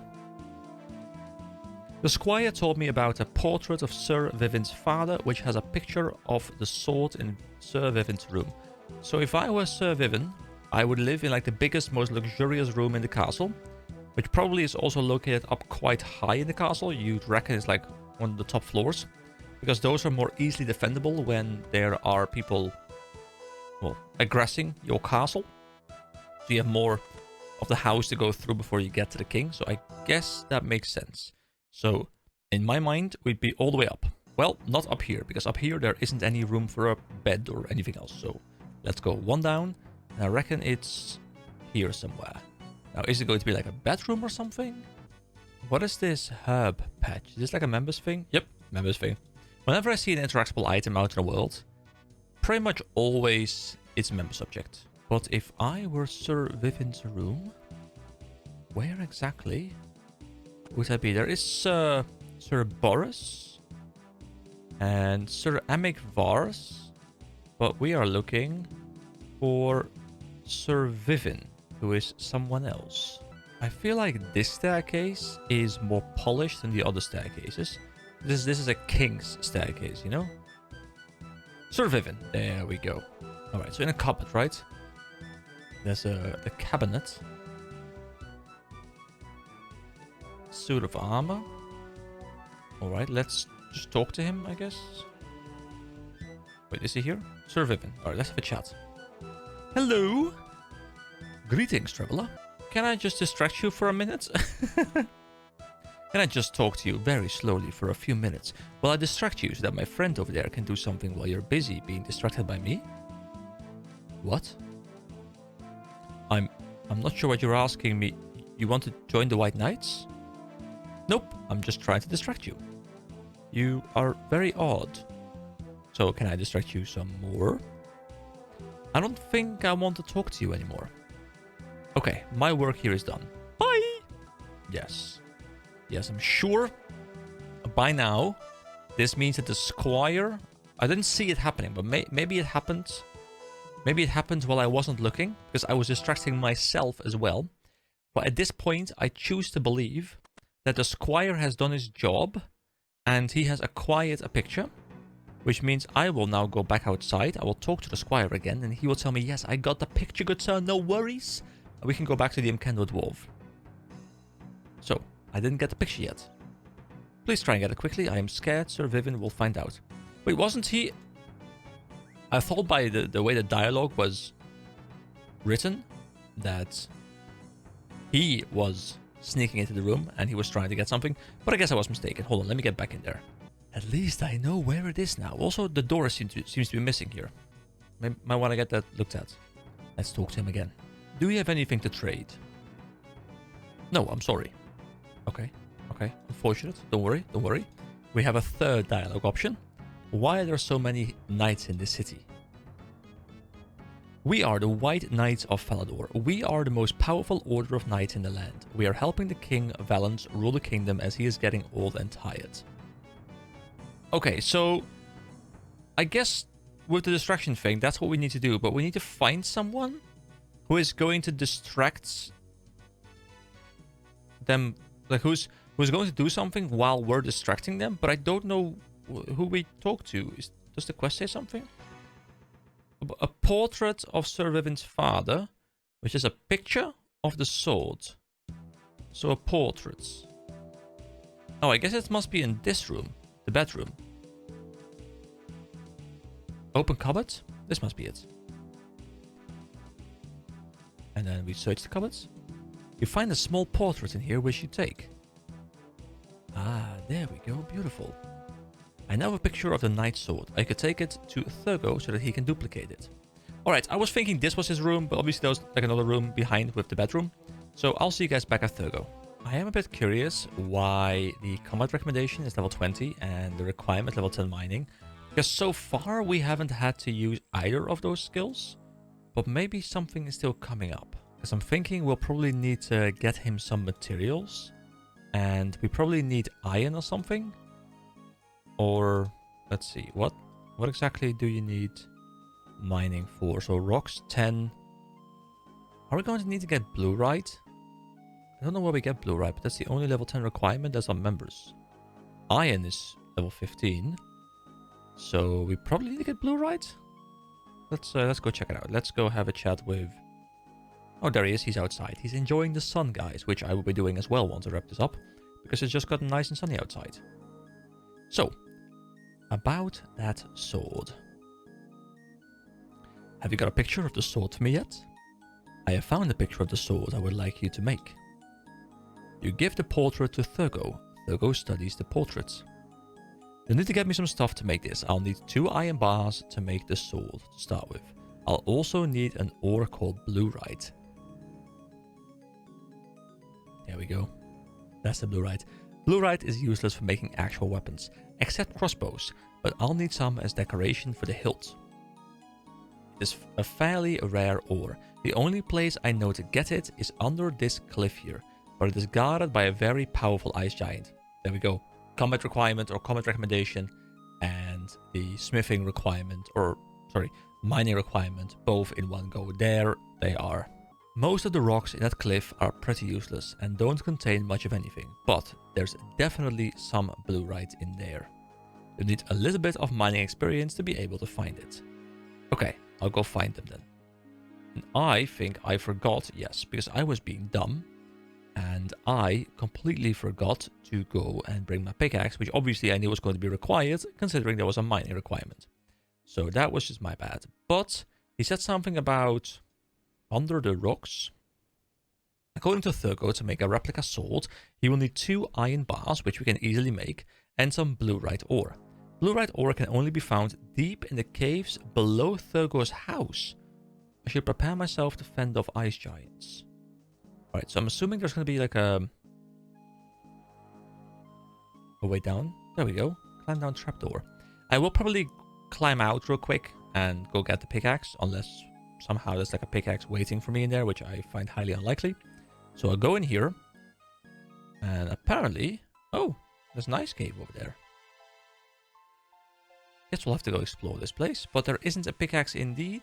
The squire told me about a portrait of Sir Vivian's father, which has a picture of the sword in Sir Vivian's room. So if I were Sir Vivian, I would live in like the biggest, most luxurious room in the castle, which probably is also located up quite high in the castle. You'd reckon it's like one of the top floors, because those are more easily defendable when there are people, well, aggressing your castle. So you have more of the house to go through before you get to the king. So I guess that makes sense. So in my mind, we'd be all the way up. Well, not up here, because up here there isn't any room for a bed or anything else. So let's go one down, and I reckon it's here somewhere. Now, is it going to be like a bedroom or something? What is this herb patch? Is this like a members thing? Yep, members thing. Whenever I see an interactable item out in the world, pretty much always it's a member subject. But if I were Sir Vivian's room, where exactly would I be? There is Sir Boris and Sir Amic Vars, but we are looking for Sir Vivian, who is someone else. I feel like this staircase is more polished than the other staircases. This is a king's staircase, you know? Sir Vivian, there we go. Alright, so in a cupboard, right? There's a cabinet. Suit of armor. Alright, let's just talk to him, I guess. Wait, is he here? Sir Vivian. Alright, let's have a chat. Hello! Greetings, traveler. Can I just distract you for a minute? Can I just talk to you very slowly for a few minutes while I distract you so that my friend over there can do something while you're busy being distracted by me? What? I'm not sure what you're asking me. You want to join the White Knights? Nope, I'm just trying to distract you. You are very odd. So can I distract you some more? I don't think I want to talk to you anymore. Okay, my work here is done. Bye! Yes. Yes, I'm sure by now this means that the squire... I didn't see it happening, but maybe it happened. Maybe it happened while I wasn't looking, because I was distracting myself as well. But at this point, I choose to believe that the squire has done his job and he has acquired a picture, which means I will now go back outside. I will talk to the squire again, and he will tell me, yes, I got the picture, good sir, no worries. We can go back to the enchanted dwarf. So, I didn't get the picture yet. Please try and get it quickly. I am scared Sir Vivian will find out. Wait, wasn't he... I thought by the way the dialogue was written that he was sneaking into the room and he was trying to get something. But I guess I was mistaken. Hold on, let me get back in there. At least I know where it is now. Also, the door seems to be missing here. Might want to get that looked at. Let's talk to him again. Do you have anything to trade? No, I'm sorry. Okay. Unfortunate. Don't worry. We have a third dialogue option. Why are there so many knights in this city? We are the White Knights of Falador. We are the most powerful order of knights in the land. We are helping the King Valens rule the kingdom as he is getting old and tired. Okay, so I guess with the distraction thing, that's what we need to do. But we need to find someone who is going to distract them, like who's going to do something while we're distracting them. But I don't know who we talk to. Does the quest say something? A portrait of Sir Vivian's father, which is a picture of the sword. So a portrait. Oh, I guess it must be in this room, the bedroom. Open cupboard. This must be it. And then we search the cupboards. You find a small portrait in here which you take. Ah, there we go. Beautiful. I now have a picture of the knight's sword. I could take it to Thurgo so that he can duplicate it. Alright, I was thinking this was his room, but obviously there was like another room behind with the bedroom. So I'll see you guys back at Thurgo. I am a bit curious why the combat recommendation is level 20 and the requirement level 10 mining. Because so far we haven't had to use either of those skills. But maybe something is still coming up. Because I'm thinking we'll probably need to get him some materials. And we probably need iron or something. Or, let's see, what exactly do you need mining for? So rocks, 10. Are we going to need to get blue right? I don't know where we get blue right, but that's the only level 10 requirement. That's on members. Iron is level 15. So we probably need to get blue, right? Let's go check it out. Let's go have a chat with... Oh, there he is. He's outside. He's enjoying the sun, guys, which I will be doing as well once I wrap this up, because it's just gotten nice and sunny outside. So, about that sword. Have you got a picture of the sword for me yet? I have found a picture of the sword I would like you to make. You give the portrait to Thurgo. Thurgo studies the portraits. You need to get me some stuff to make this. I'll need 2 iron bars to make the sword to start with. I'll also need an ore called bluerite. There we go. That's the bluerite. Bluerite is useless for making actual weapons, except crossbows, but I'll need some as decoration for the hilt. It is a fairly rare ore. The only place I know to get it is under this cliff here, but it is guarded by a very powerful ice giant. There we go. Combat requirement or combat recommendation and the smithing requirement, or sorry, mining requirement, both in one go. There they are. Most of the rocks in that cliff are pretty useless and don't contain much of anything, but there's definitely some bluerite in there. You need a little bit of mining experience to be able to find it. Okay, I'll go find them then. And I think I forgot, yes, because I was being dumb. And I completely forgot to go and bring my pickaxe, which obviously I knew was going to be required, considering there was a mining requirement. So that was just my bad. But he said something about under the rocks. According to Thurgo, to make a replica sword, he will need 2 iron bars, which we can easily make, and some bluerite ore. Bluerite ore can only be found deep in the caves below Thurgo's house. I should prepare myself to fend off ice giants. Alright, so I'm assuming there's going to be like a way down. There we go. Climb down trapdoor. I will probably climb out real quick and go get the pickaxe, unless somehow there's like a pickaxe waiting for me in there, which I find highly unlikely. So I'll go in here. And apparently... Oh, there's an ice cave over there. Guess we'll have to go explore this place. But there isn't a pickaxe indeed.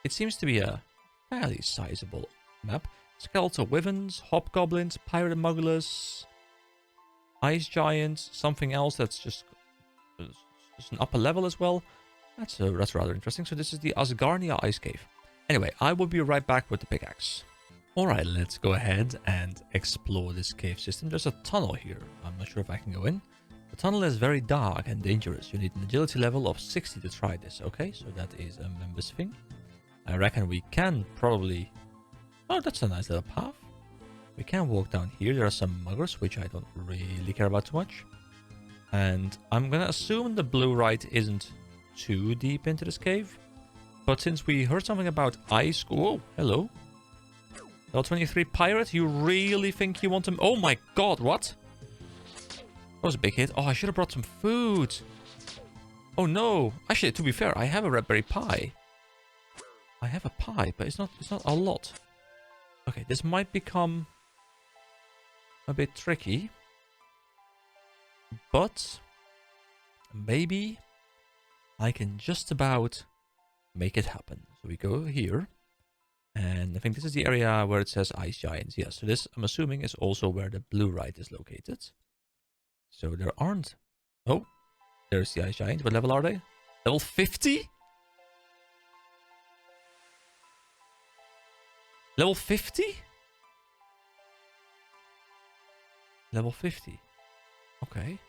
It seems to be a fairly sizable map. Skeletal wyverns, hobgoblins, pirate smugglers, ice giants, something else that's just an upper level as well. That's rather interesting. So this is the Asgarnia Ice Cave. Anyway, I will be right back with the pickaxe. Alright, let's go ahead and explore this cave system. There's a tunnel here. I'm not sure if I can go in. The tunnel is very dark and dangerous. You need an agility level of 60 to try this. Okay, so that is a members thing. I reckon we can probably... Oh, that's a nice little path. We can walk down here. There are some muggers, which I don't really care about too much. And I'm gonna assume the bluerite isn't too deep into this cave. But since we heard something about ice... Oh, hello. Level 23 pirate, you really think you want to... Oh my god, what? That was a big hit. Oh, I should have brought some food. Oh no. Actually, to be fair, I have a red berry pie. I have a pie, but it's not a lot. Okay, this might become a bit tricky. But maybe I can just about make it happen. So we go here. And I think this is the area where it says ice giants. Yes, so this, I'm assuming, is also where the bluerite is located. So there aren't... Oh, there's the ice giant. What level are they? Level 50? Level 50? Level 50. Okay.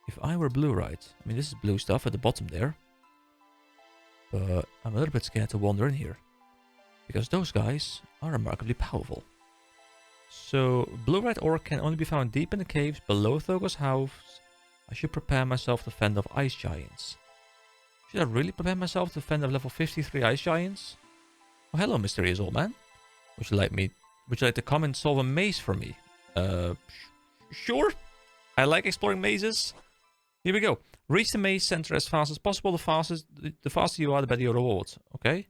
If I were bluerite... I mean, this is blue stuff at the bottom there. But I'm a little bit scared to wander in here. Because those guys are remarkably powerful. So, bluerite ore can only be found deep in the caves below Thurgo's house. I should prepare myself to fend off ice giants. Should I really prepare myself to fend off level 53 ice giants? Oh, hello, mysterious old man. Would you like to come and solve a maze for me? Sure. I like exploring mazes. Here we go. Reach the maze center as fast as possible. The faster you are, the better your reward. Okay.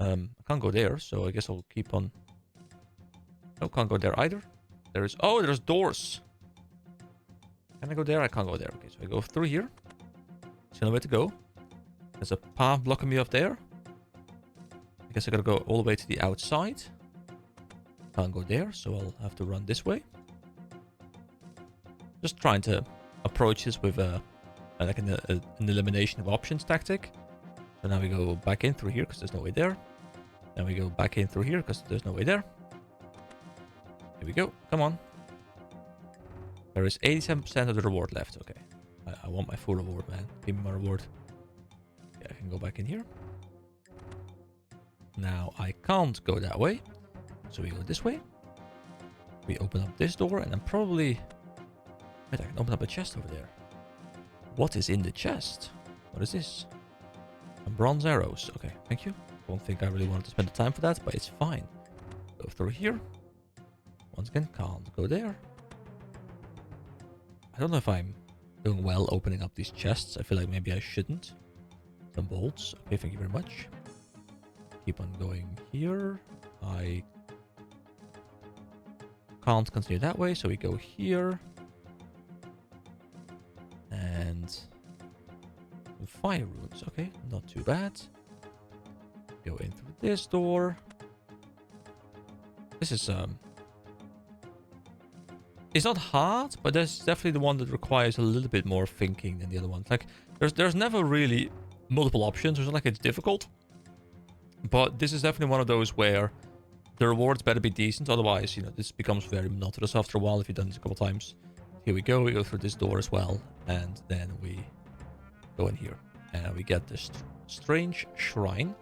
I can't go there, so I guess I'll keep on... No, can't go there either. There's doors. Can I go there? I can't go there. Okay, so I go through here. There's no way to go. There's a path blocking me up there. I guess I gotta go all the way to the outside. Can't go there, so I'll have to run this way. Just trying to approach this with like an elimination of options tactic. So now we go back in through here because there's no way there. Then we go back in through here because there's no way there. Here we go. Come on. There is 87% of the reward left. Okay. I want my full reward, man. Give me my reward. Yeah, I can go back in here. Now I can't go that way. So we go this way. We open up this door and then probably... Wait, I can open up a chest over there. What is in the chest? What is this? Some bronze arrows. Okay, thank you. Don't think I really wanted to spend the time for that, but it's fine. Go through here. Once again, can't go there. I don't know if I'm doing well opening up these chests. I feel like maybe I shouldn't. Some bolts. Okay, thank you very much. Keep on going here. I can't continue that way, so we go here. And some fire runes. Okay, not too bad. Go in through this door. This is it's not hard, but that's definitely the one that requires a little bit more thinking than the other ones. Like there's never really multiple options. It's not like it's difficult. But this is definitely one of those where the rewards better be decent. Otherwise, you know, this becomes very monotonous after a while if you've done this a couple times. Here we go through this door as well. And then we go in here. And we get this strange shrine.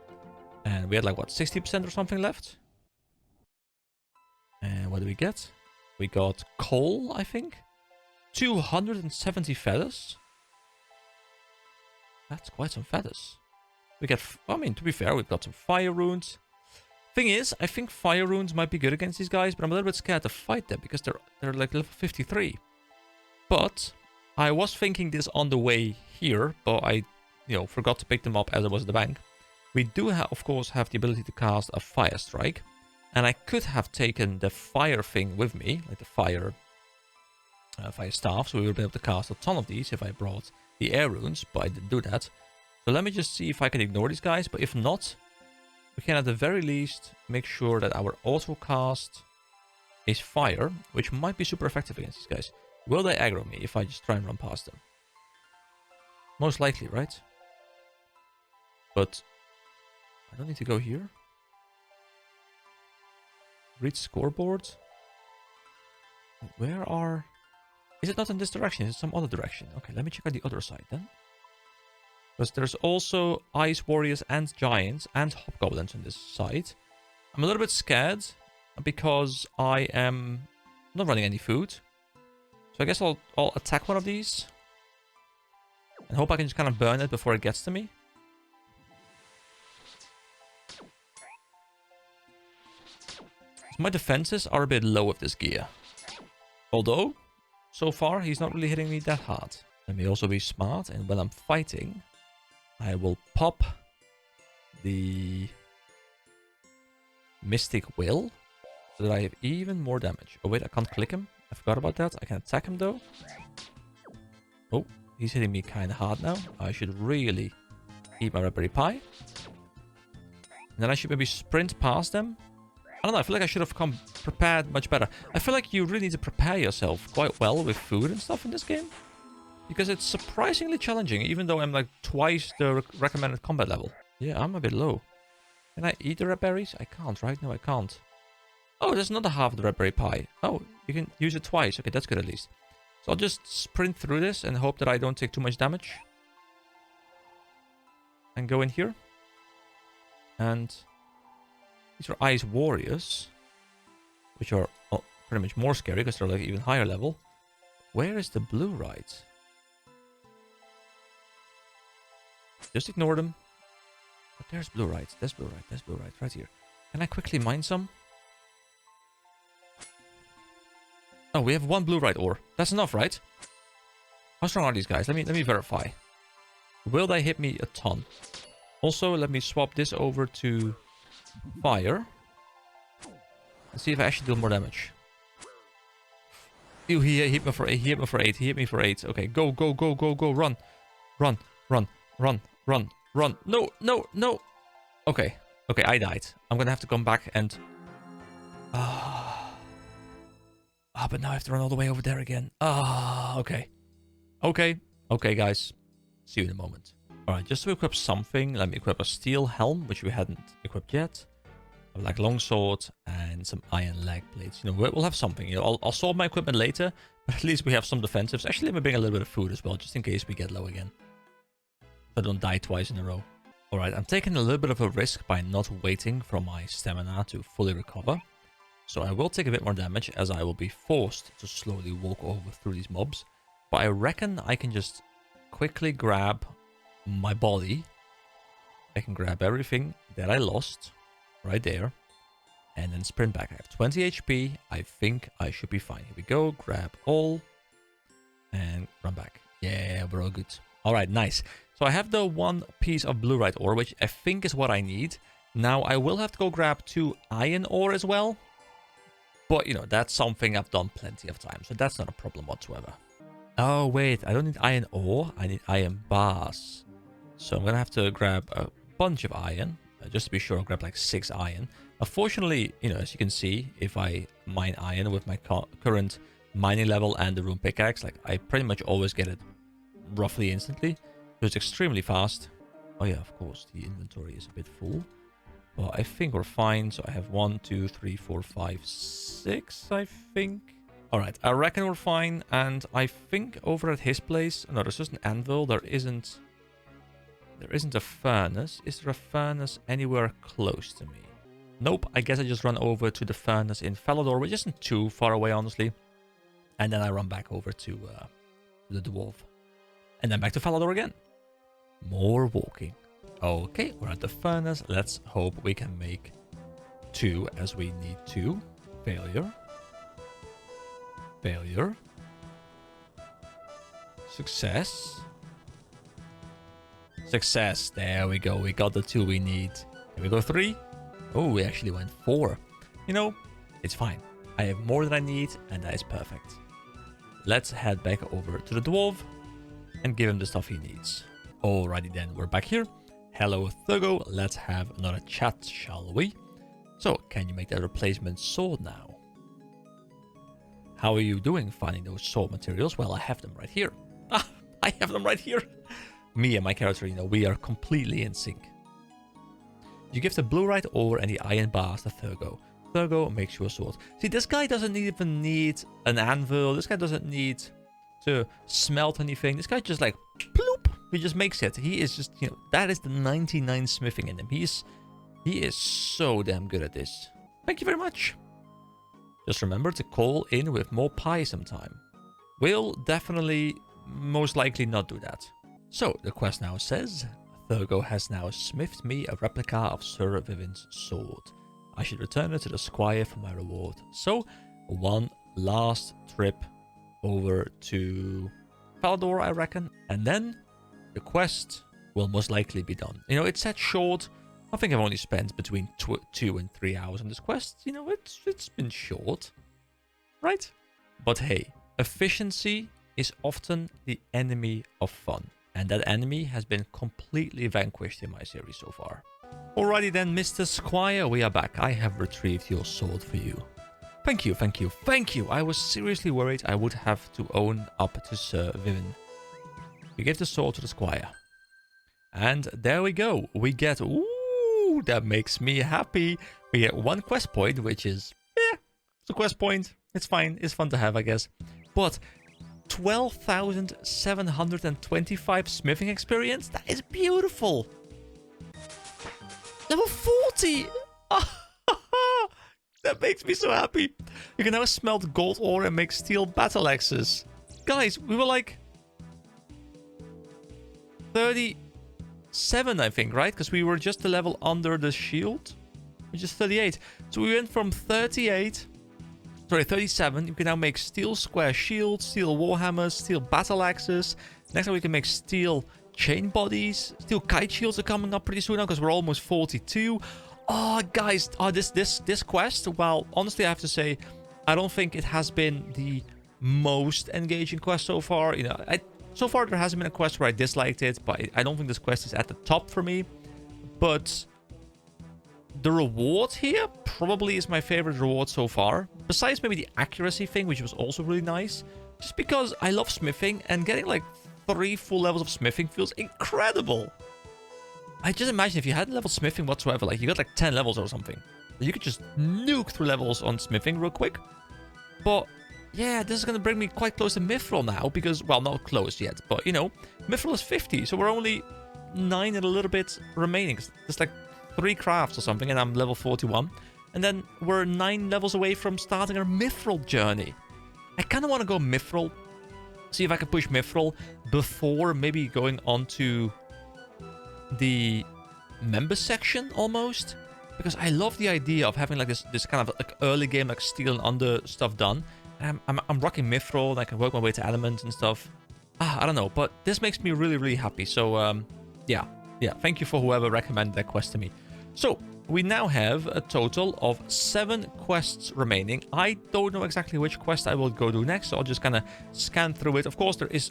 And we had like, what, 60% or something left? And what do we get? We got coal, I think. 270 feathers. That's quite some feathers. We get, I mean, to be fair, we've got some fire runes. Thing is, I think fire runes might be good against these guys, but I'm a little bit scared to fight them because they're like level 53. But I was thinking this on the way here, but I, you know, forgot to pick them up as I was at the bank. We do, of course, have the ability to cast a fire strike. And I could have taken the fire thing with me, like the fire staff, so we would be able to cast a ton of these if I brought the air runes, but I didn't do that. So let me just see if I can ignore these guys, but if not, we can at the very least make sure that our auto cast is fire, which might be super effective against these guys. Will they aggro me if I just try and run past them? Most likely, right? But I don't need to go here. Read scoreboard. Where are... Is it not in this direction? Is it some other direction? Okay, let me check out the other side then. Because there's also ice warriors and giants and hobgoblins on this side. I'm a little bit scared because I am not running any food. So I guess I'll attack one of these. And hope I can just kind of burn it before it gets to me. My defenses are a bit low with this gear. Although, so far, he's not really hitting me that hard. Let me also be smart, and when I'm fighting, I will pop the Mystic Will, so that I have even more damage. Oh wait, I can't click him. I forgot about that. I can attack him though. Oh, he's hitting me kind of hard now. I should really eat my raspberry pie. And then I should maybe sprint past them. I don't know, I feel like I should have come prepared much better. I feel like you really need to prepare yourself quite well with food and stuff in this game. Because it's surprisingly challenging, even though I'm like twice the recommended combat level. Yeah, I'm a bit low. Can I eat the red berries? I can't, right? No, I can't. Oh, there's another half of the red berry pie. Oh, you can use it twice. Okay, that's good at least. So I'll just sprint through this and hope that I don't take too much damage. And go in here. And these are ice warriors, which are pretty much more scary because they're like even higher level. Where is the blue right? Just ignore them. But there's blue right. There's blue right. There's blue right. Right here. Can I quickly mine some? Oh, we have one blue right ore. That's enough, right? How strong are these guys? Let me verify. Will they hit me a ton? Also, let me swap this over to fire. And see if I actually deal more damage. Ew, he hit me for 8. He hit me for 8. He hit me for 8. Okay, go, go, go, go, go. Run. Run, run, run, run, run. No, no, no. Okay. Okay, I died. I'm gonna have to come back and... Ah, but now I have to run all the way over there again. Ah, okay. Okay. Okay, guys. See you in a moment. Alright, just to equip something, let me equip a steel helm, which we hadn't equipped yet. A black longsword and some iron leg plates. You know, we'll have something. You know, I'll solve my equipment later, but at least we have some defensives. Actually, let me bring a little bit of food as well, just in case we get low again. So I don't die twice in a row. Alright, I'm taking a little bit of a risk by not waiting for my stamina to fully recover. So I will take a bit more damage, as I will be forced to slowly walk over through these mobs. But I reckon I can just quickly grab my body. I can grab everything that I lost right there. And then sprint back. I have 20 HP. I think I should be fine. Here we go. Grab all. And run back. Yeah, we're all good. Alright, nice. So I have the one piece of blue-rite ore, which I think is what I need. Now, I will have to go grab 2 iron ore as well. But, you know, that's something I've done plenty of times. So that's not a problem whatsoever. Oh, wait. I don't need iron ore. I need iron bars. So I'm going to have to grab a bunch of iron. Just to be sure, I'll grab like 6 iron. Unfortunately, you know, as you can see, if I mine iron with my current mining level and the rune pickaxe, like I pretty much always get it roughly instantly. So it's extremely fast. Oh yeah, of course, the inventory is a bit full. Well, I think we're fine. So I have 1, 2, 3, 4, 5, 6, I think. All right, I reckon we're fine. And I think over at his place, no, there's just an anvil. There isn't a furnace. Is there a furnace anywhere close to me? Nope, I guess I just run over to the furnace in Falador, which isn't too far away, honestly. And then I run back over to the dwarf. And then back to Falador again. More walking. Okay, we're at the furnace. Let's hope we can make 2, as we need 2. Failure. Failure. Success. Success. There we go. We got the 2 we need. Here we go, 3. Oh, we actually went 4. You know, it's fine. I have more than I need, and that is perfect. Let's head back over to the dwarf and give him the stuff he needs. Alrighty then, we're back here. Hello, Thurgo. Let's have another chat, shall we? So, can you make that replacement sword now? How are you doing finding those sword materials? Well, I have them right here. Ah, I have them right here. Me and my character, you know, we are completely in sync. You give the blue-rite ore and the iron bars to Thurgo. Thurgo makes you a sword. See, this guy doesn't even need an anvil. This guy doesn't need to smelt anything. This guy just like, bloop, he just makes it. He is just, you know, that is the 99 smithing in him. He is so damn good at this. Thank you very much. Just remember to call in with more pie sometime. We'll definitely, most likely not do that. So, the quest now says, Thurgo has now smithed me a replica of Sir Vivian's sword. I should return it to the squire for my reward. So, one last trip over to Falador, I reckon. And then, the quest will most likely be done. You know, it's set short. I think I've only spent between 2 and 3 hours on this quest. You know, it's been short. Right? But hey, efficiency is often the enemy of fun. And that enemy has been completely vanquished in my series so far. Alrighty then, Mr. Squire, we are back. I have retrieved your sword for you. Thank you, thank you, thank you. I was seriously worried I would have to own up to Sir Vivian. We give the sword to the Squire. And there we go. We get... Ooh, that makes me happy. We get 1 quest point, which is... Yeah, it's a quest point. It's fine. It's fun to have, I guess. But... 12,725 smithing experience? That is beautiful! Level 40! That makes me so happy. You can now smelt gold ore and make steel battle axes. Guys, we were like 37, I think, right? Because we were just a level under the shield, which is 38. So we went from 37. You can now make steel square shields, steel warhammers, steel battle axes. Next time we can make steel chain bodies. Steel kite shields are coming up pretty soon now because we're almost 42. Oh, guys, this quest, well, honestly, I have to say, I don't think it has been the most engaging quest so far. You know, so far there hasn't been a quest where I disliked it, but I don't think this quest is at the top for me. But the reward here probably is my favorite reward so far. Besides maybe the accuracy thing, which was also really nice. Just because I love smithing, and getting like 3 full levels of smithing feels incredible. I just imagine if you hadn't leveled smithing whatsoever, like you got like 10 levels or something, you could just nuke through levels on smithing real quick. But yeah, this is going to bring me quite close to Mithril now, because, well, not close yet, but, you know, Mithril is 50, so we're only 9 and a little bit remaining. There's like 3 crafts or something, and I'm level 41. And then we're 9 levels away from starting our Mithril journey. I kind of want to go Mithril, see if I can push Mithril before maybe going on to the member section, almost. Because I love the idea of having like this kind of like early game, like steel and under stuff done. And I'm rocking Mithril, and I can work my way to Adamant and stuff. I don't know, but this makes me really, really happy. So, yeah, thank you for whoever recommended that quest to me. So, we now have a total of 7 quests remaining. I don't know exactly which quest I will go do next, so I'll just kind of scan through it. Of course, there is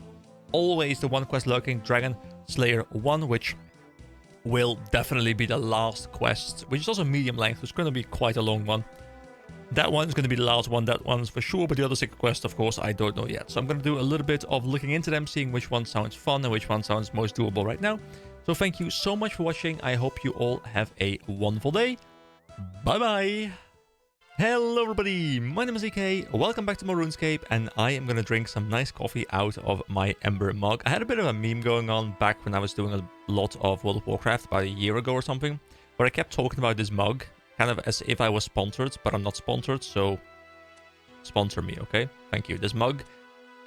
always the one quest lurking, Dragon Slayer 1, which will definitely be the last quest, which is also medium length. It's going to be quite a long one. That one's going to be the last one, that one's for sure, but the other 6 quests, of course, I don't know yet. So I'm going to do a little bit of looking into them, seeing which one sounds fun and which one sounds most doable right now. So thank you so much for watching. I hope you all have a wonderful day. Bye-bye. Hello everybody, my name is EK, welcome back to my RuneScape, and I am going to drink some nice coffee out of my Ember mug. I had a bit of a meme going on back when I was doing a lot of World of Warcraft about a year ago or something, where I kept talking about this mug, kind of as if I was sponsored, but I'm not sponsored, so sponsor me, okay? Thank you. This mug,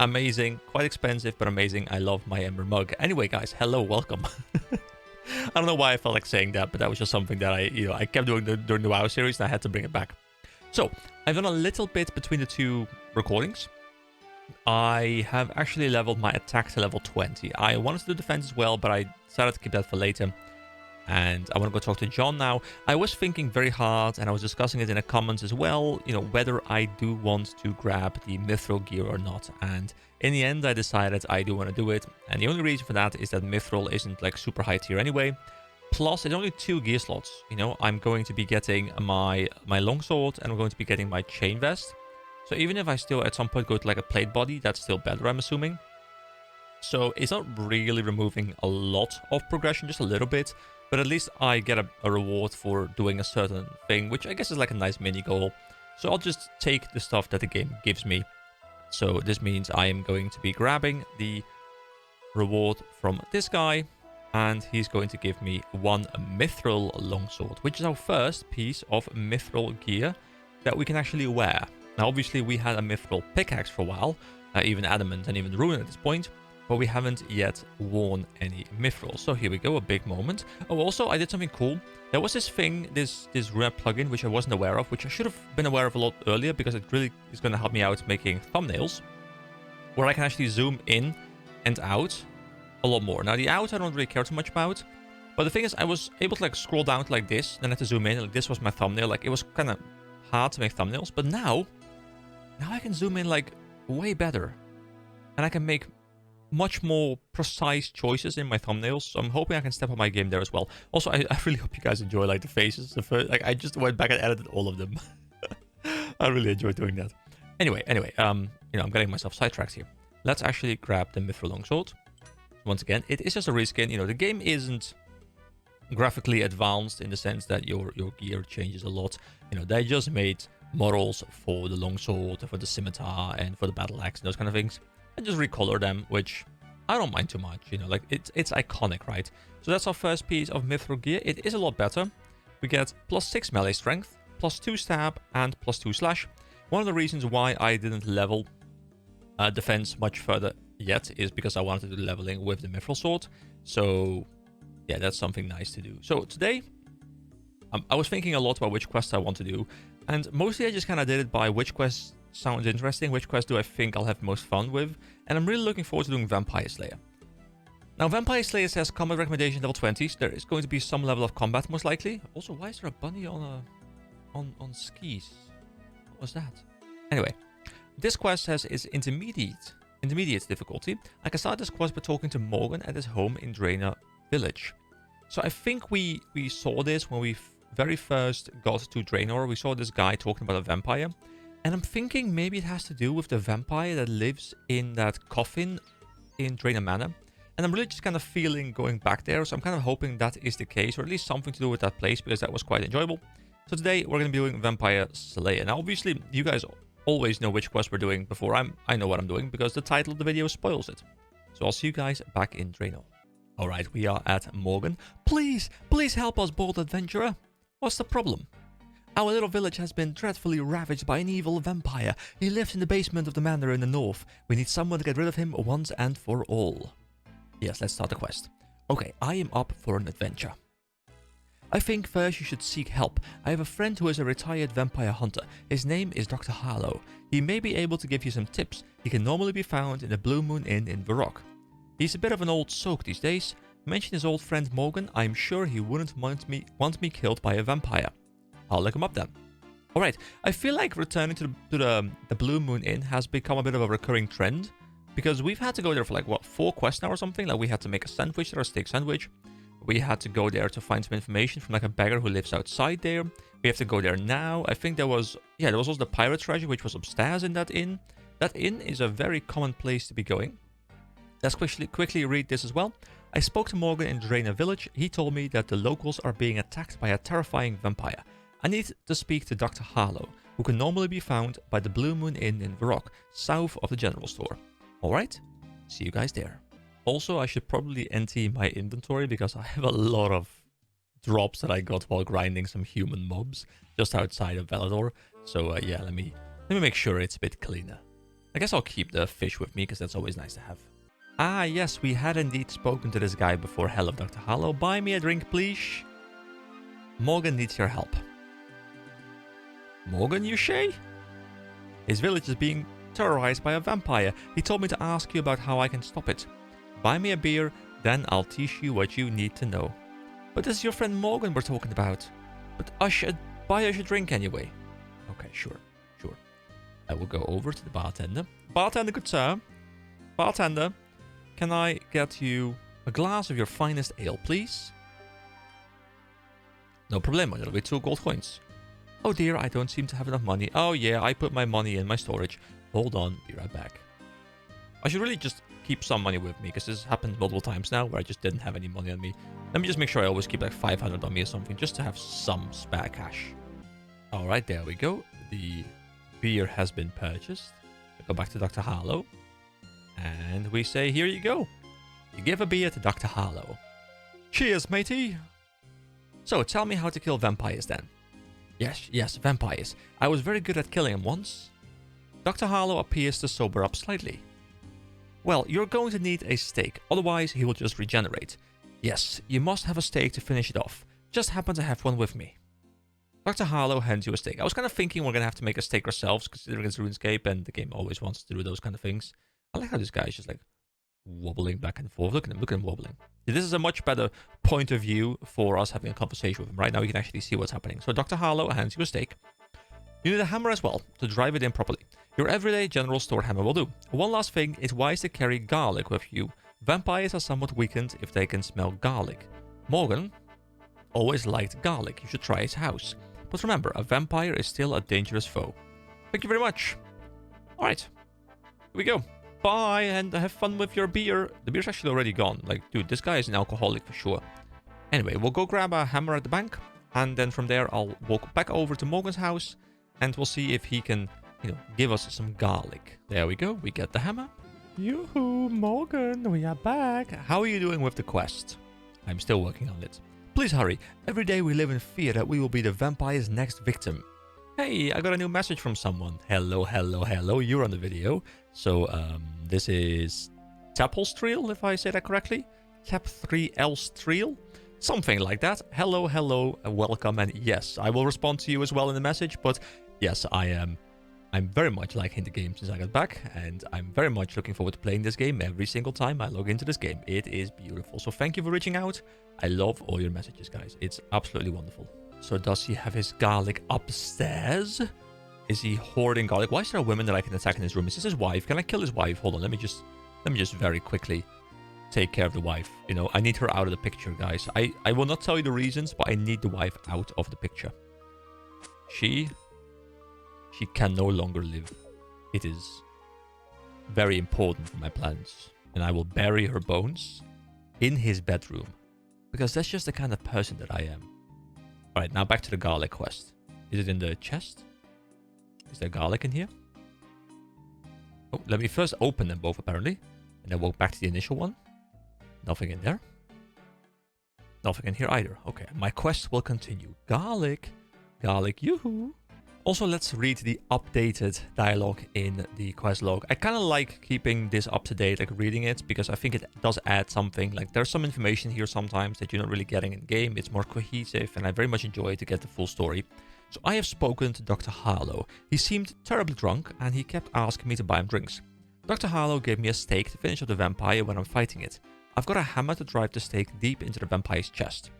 amazing, quite expensive, but amazing. I love my Ember mug. Anyway, guys, hello, welcome. I don't know why I felt like saying that, but that was just something that I kept doing during the WoW series, and I had to bring it back. So, I've done a little bit between the 2 recordings. I have actually leveled my attack to level 20. I wanted to do defense as well, but I decided to keep that for later. And I want to go talk to John now. I was thinking very hard, and I was discussing it in the comments as well, you know, whether I do want to grab the Mithril gear or not. And in the end, I decided I do want to do it. And the only reason for that is that Mithril isn't like super high tier anyway. Plus, it's only 2 gear slots. You know, I'm going to be getting my longsword, and I'm going to be getting my chain vest. So even if I still at some point go to like a plate body, that's still better, I'm assuming. So it's not really removing a lot of progression, just a little bit. But at least I get a reward for doing a certain thing, which I guess is like a nice mini goal. So I'll just take the stuff that the game gives me. So this means I am going to be grabbing the reward from this guy. And he's going to give me 1 Mithril longsword, which is our first piece of Mithril gear that we can actually wear. Now, obviously, we had a Mithril pickaxe for a while, even Adamant and even Rune at this point, but we haven't yet worn any Mithril. So here we go, a big moment. Oh, also, I did something cool. There was this thing, this Rune plugin, which I wasn't aware of, which I should have been aware of a lot earlier, because it really is going to help me out making thumbnails, where I can actually zoom in and out a lot more. Now, the out I don't really care too much about, but the thing is, I was able to like scroll down to like this, then I had to zoom in, like this was my thumbnail. Like, it was kind of hard to make thumbnails, but now I can zoom in like way better, and I can make much more precise choices in my thumbnails. So I'm hoping I can step up my game there as well. Also, I really hope you guys enjoy like the faces. Like, I just went back and edited all of them. I really enjoyed doing that. Anyway, you know, I'm getting myself sidetracked here. Let's actually grab the Mithril longsword. Once again, it is just a reskin. You know, the game isn't graphically advanced in the sense that your gear changes a lot. You know, they just made models for the longsword, for the scimitar, and for the battle axe, and those kind of things, and just recolor them, which I don't mind too much. You know, like it's iconic, right? So that's our first piece of Mithril gear. It is a lot better. We get +6 melee strength, +2 stab, and +2 slash. One of the reasons why I didn't level defense much further yet is because I wanted to do leveling with the Mithril sword. So yeah, that's something nice to do. So today I was thinking a lot about which quests I want to do, and mostly I just kind of did it by which quest sounds interesting, which quest do I think I'll have most fun with, and I'm really looking forward to doing Vampire Slayer. Now, Vampire Slayer says combat recommendation level 20, so there is going to be some level of combat most likely. Also, why is there a bunny on skis? What was that? Anyway, this quest says it's intermediate difficulty. I can start this quest by talking to Morgan at his home in Draenor Village. So I think we saw this when we very first got to Draenor. We saw this guy talking about a vampire. And I'm thinking maybe it has to do with the vampire that lives in that coffin in Draenor Manor. And I'm really just kind of feeling going back there. So I'm kind of hoping that is the case, or at least something to do with that place, because that was quite enjoyable. So today we're going to be doing Vampire Slayer. Now, obviously, you guys always know which quest we're doing before I know what I'm doing, because the title of the video spoils it. So I'll see you guys back in Draenor. Alright, we are at Morgan. Please help us, bold adventurer. What's the problem? Our little village has been dreadfully ravaged by an evil vampire. He lives in the basement of the manor in the north. We need someone to get rid of him once and for all. Yes, let's start the quest. Okay, I am up for an adventure. I think first you should seek help. I have a friend who is a retired vampire hunter. His name is Dr. Harlow. He may be able to give you some tips. He can normally be found in the Blue Moon Inn in Varrock. He's a bit of an old soak these days. Mention his old friend Morgan. I'm sure he wouldn't want me killed by a vampire. I'll look him up then. Alright, I feel like returning to the Blue Moon Inn has become a bit of a recurring trend. Because we've had to go there for like, what, 4 quests now or something? Like, we had to make a sandwich there, a steak sandwich. We had to go there to find some information from like a beggar who lives outside there. We have to go there now. I think there was also the pirate treasure, which was upstairs in that inn. That inn is a very common place to be going. Let's quickly read this as well. I spoke to Morgan in Draenor Village. He told me that the locals are being attacked by a terrifying vampire. I need to speak to Dr. Harlow, who can normally be found by the Blue Moon Inn in Varrock, south of the general store. Alright, see you guys there. Also, I should probably empty my inventory because I have a lot of drops that I got while grinding some human mobs just outside of Valador. So yeah, let me make sure it's a bit cleaner. I guess I'll keep the fish with me because that's always nice to have. Ah yes, we had indeed spoken to this guy before. Hello, Dr. Harlow. Buy me a drink, please. Morgan needs your help. Morgan, you say? His village is being terrorized by a vampire. He told me to ask you about how I can stop it. Buy me a beer, then I'll teach you what you need to know. But this is your friend Morgan we're talking about. But I should buy us a drink anyway. Okay, sure. I will go over to the bartender. Bartender, good sir. Bartender, can I get you a glass of your finest ale, please? No problemo, it'll be 2 gold coins. Oh dear, I don't seem to have enough money. Oh yeah, I put my money in my storage. Hold on, be right back. I should really just keep some money with me, because this happened multiple times now where I just didn't have any money on me. Let me just make sure I always keep like 500 on me or something, just to have some spare cash. Alright, there we go. The beer has been purchased. We go back to Dr. Harlow. And we say, here you go. You give a beer to Dr. Harlow. Cheers, matey. So, tell me how to kill vampires then. Yes, vampires. I was very good at killing them once. Dr. Harlow appears to sober up slightly. Well, you're going to need a stake, otherwise he will just regenerate. Yes, you must have a stake to finish it off. Just happen to have one with me. Dr. Harlow hands you a stake. I was kind of thinking we're going to have to make a stake ourselves, considering it's RuneScape and the game always wants to do those kind of things. I like how this guy is just like wobbling back and forth. Look at him wobbling. This is a much better point of view for us having a conversation with him. Right now you can actually see what's happening. So Dr. Harlow hands you a stake. You need a hammer as well to drive it in properly. Your everyday general store hammer will do. One last thing, it's wise to carry garlic with you. Vampires are somewhat weakened if they can smell garlic. Morgan always liked garlic. You should try his house. But remember, a vampire is still a dangerous foe. Thank you very much. Alright, here we go. Bye, and have fun with your beer. The beer's actually already gone. Like, dude, this guy is an alcoholic for sure. Anyway, we'll go grab a hammer at the bank. And then from there, I'll walk back over to Morgan's house. And we'll see if he can, give us some garlic. There we go. We get the hammer. Yoo-hoo, Morgan, we are back. How are you doing with the quest? I'm still working on it. Please hurry. Every day we live in fear that we will be the vampire's next victim. Hey, I got a new message from someone. Hello. You're on the video. So, this is Tapelstreel, if I say that correctly. Tap3Lstreel. Something like that. Hello, welcome, and yes, I will respond to you as well in the message, but yes, I'm very much liking the game since I got back, and I'm very much looking forward to playing this game every single time I log into this game. It is beautiful. So thank you for reaching out. I love all your messages, guys. It's absolutely wonderful. So does he have his garlic upstairs? Is he hoarding garlic? Why is there a woman that I can attack in his room? Is this his wife? Can I kill his wife? Hold on, let me just very quickly take care of the wife. I need her out of the picture, guys. I will not tell you the reasons, but I need the wife out of the picture. She She can no longer live. It is very important for my plans. And I will bury her bones in his bedroom. Because that's just the kind of person that I am. Alright, now back to the garlic quest. Is it in the chest? Is there garlic in here? Oh, let me first open them both, apparently. And then walk back to the initial one. Nothing in there. Nothing in here either. Okay, my quest will continue. Garlic. Garlic, yoo-hoo. Also, let's read the updated dialogue in the quest log. I kind of like keeping this up to date, like reading it, because I think it does add something. Like, there's some information here sometimes that you're not really getting in game. It's more cohesive, and I very much enjoy to get the full story. So I have spoken to Dr. Harlow. He seemed terribly drunk, and he kept asking me to buy him drinks. Dr. Harlow gave me a stake to finish off the vampire when I'm fighting it. I've got a hammer to drive the stake deep into the vampire's chest.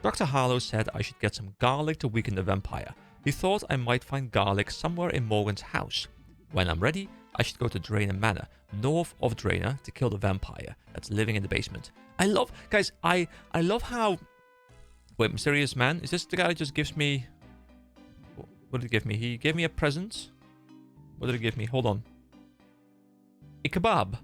Dr. Harlow said I should get some garlic to weaken the vampire. He thought I might find garlic somewhere in Morgan's house. When I'm ready, I should go to Draenor Manor, north of Draenor, to kill the vampire that's living in the basement. I love... Guys, I love how... Wait, Mysterious Man? Is this the guy that just gives me... What did he give me? He gave me a present. What did he give me? Hold on. A kebab.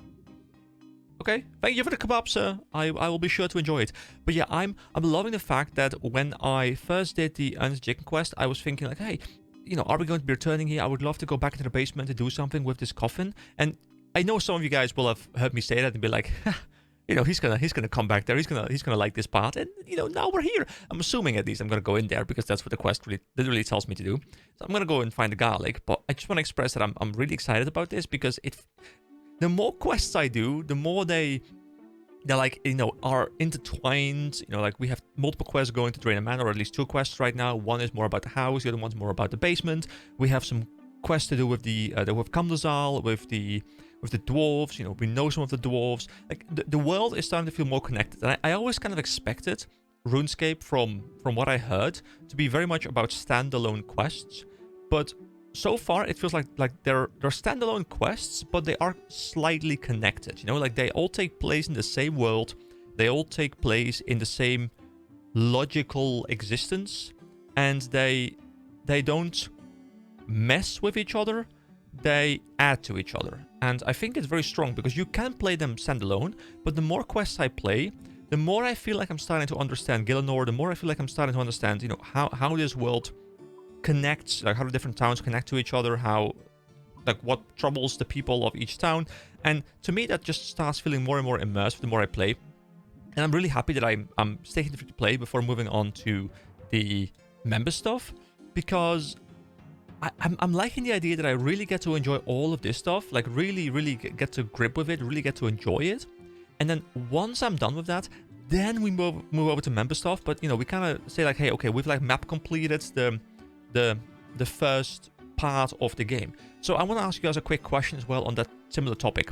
Okay, thank you for the kebab, sir. I will be sure to enjoy it. But yeah, I'm loving the fact that when I first did the Ernest Chicken quest, I was thinking like, hey, you know, are we going to be returning here? I would love to go back into the basement to do something with this coffin. And I know some of you guys will have heard me say that and be like, you know, he's gonna come back there. He's gonna like this part. And you know, now we're here. I'm assuming at least I'm gonna go in there because that's what the quest literally tells me to do. So I'm gonna go and find the garlic. But I just want to express that I'm really excited about this because the more quests I do, the more they're like, you know, are intertwined. You know, like we have multiple quests going to Draenor Manor, or at least 2 quests right now. One is more about the house, the other one's more about the basement. We have some quests to do with with Kamdazal, with the dwarves. You know, we know some of the dwarves. Like the world is starting to feel more connected. And I always kind of expected RuneScape from what I heard to be very much about standalone quests, but so far it feels like they're standalone quests, but they are slightly connected. You know, like they all take place in the same world, they all take place in the same logical existence, and they don't mess with each other, they add to each other. And I think it's very strong because you can play them standalone, but the more quests I play, the more I feel like I'm starting to understand Gielinor, the more I feel like I'm starting to understand, you know, how this world connects, like how the different towns connect to each other, how, like, what troubles the people of each town. And to me, that just starts feeling more and more immersive the more I play. And I'm really happy that I'm sticking to free to play before moving on to the member stuff, because I'm liking the idea that I really get to enjoy all of this stuff, like really get to grip with it, really get to enjoy it. And then once I'm done with that, then we move over to member stuff. But you know, we kind of say like, hey, okay, we've like map completed the first part of the game. So I want to ask you guys a quick question as well on that similar topic.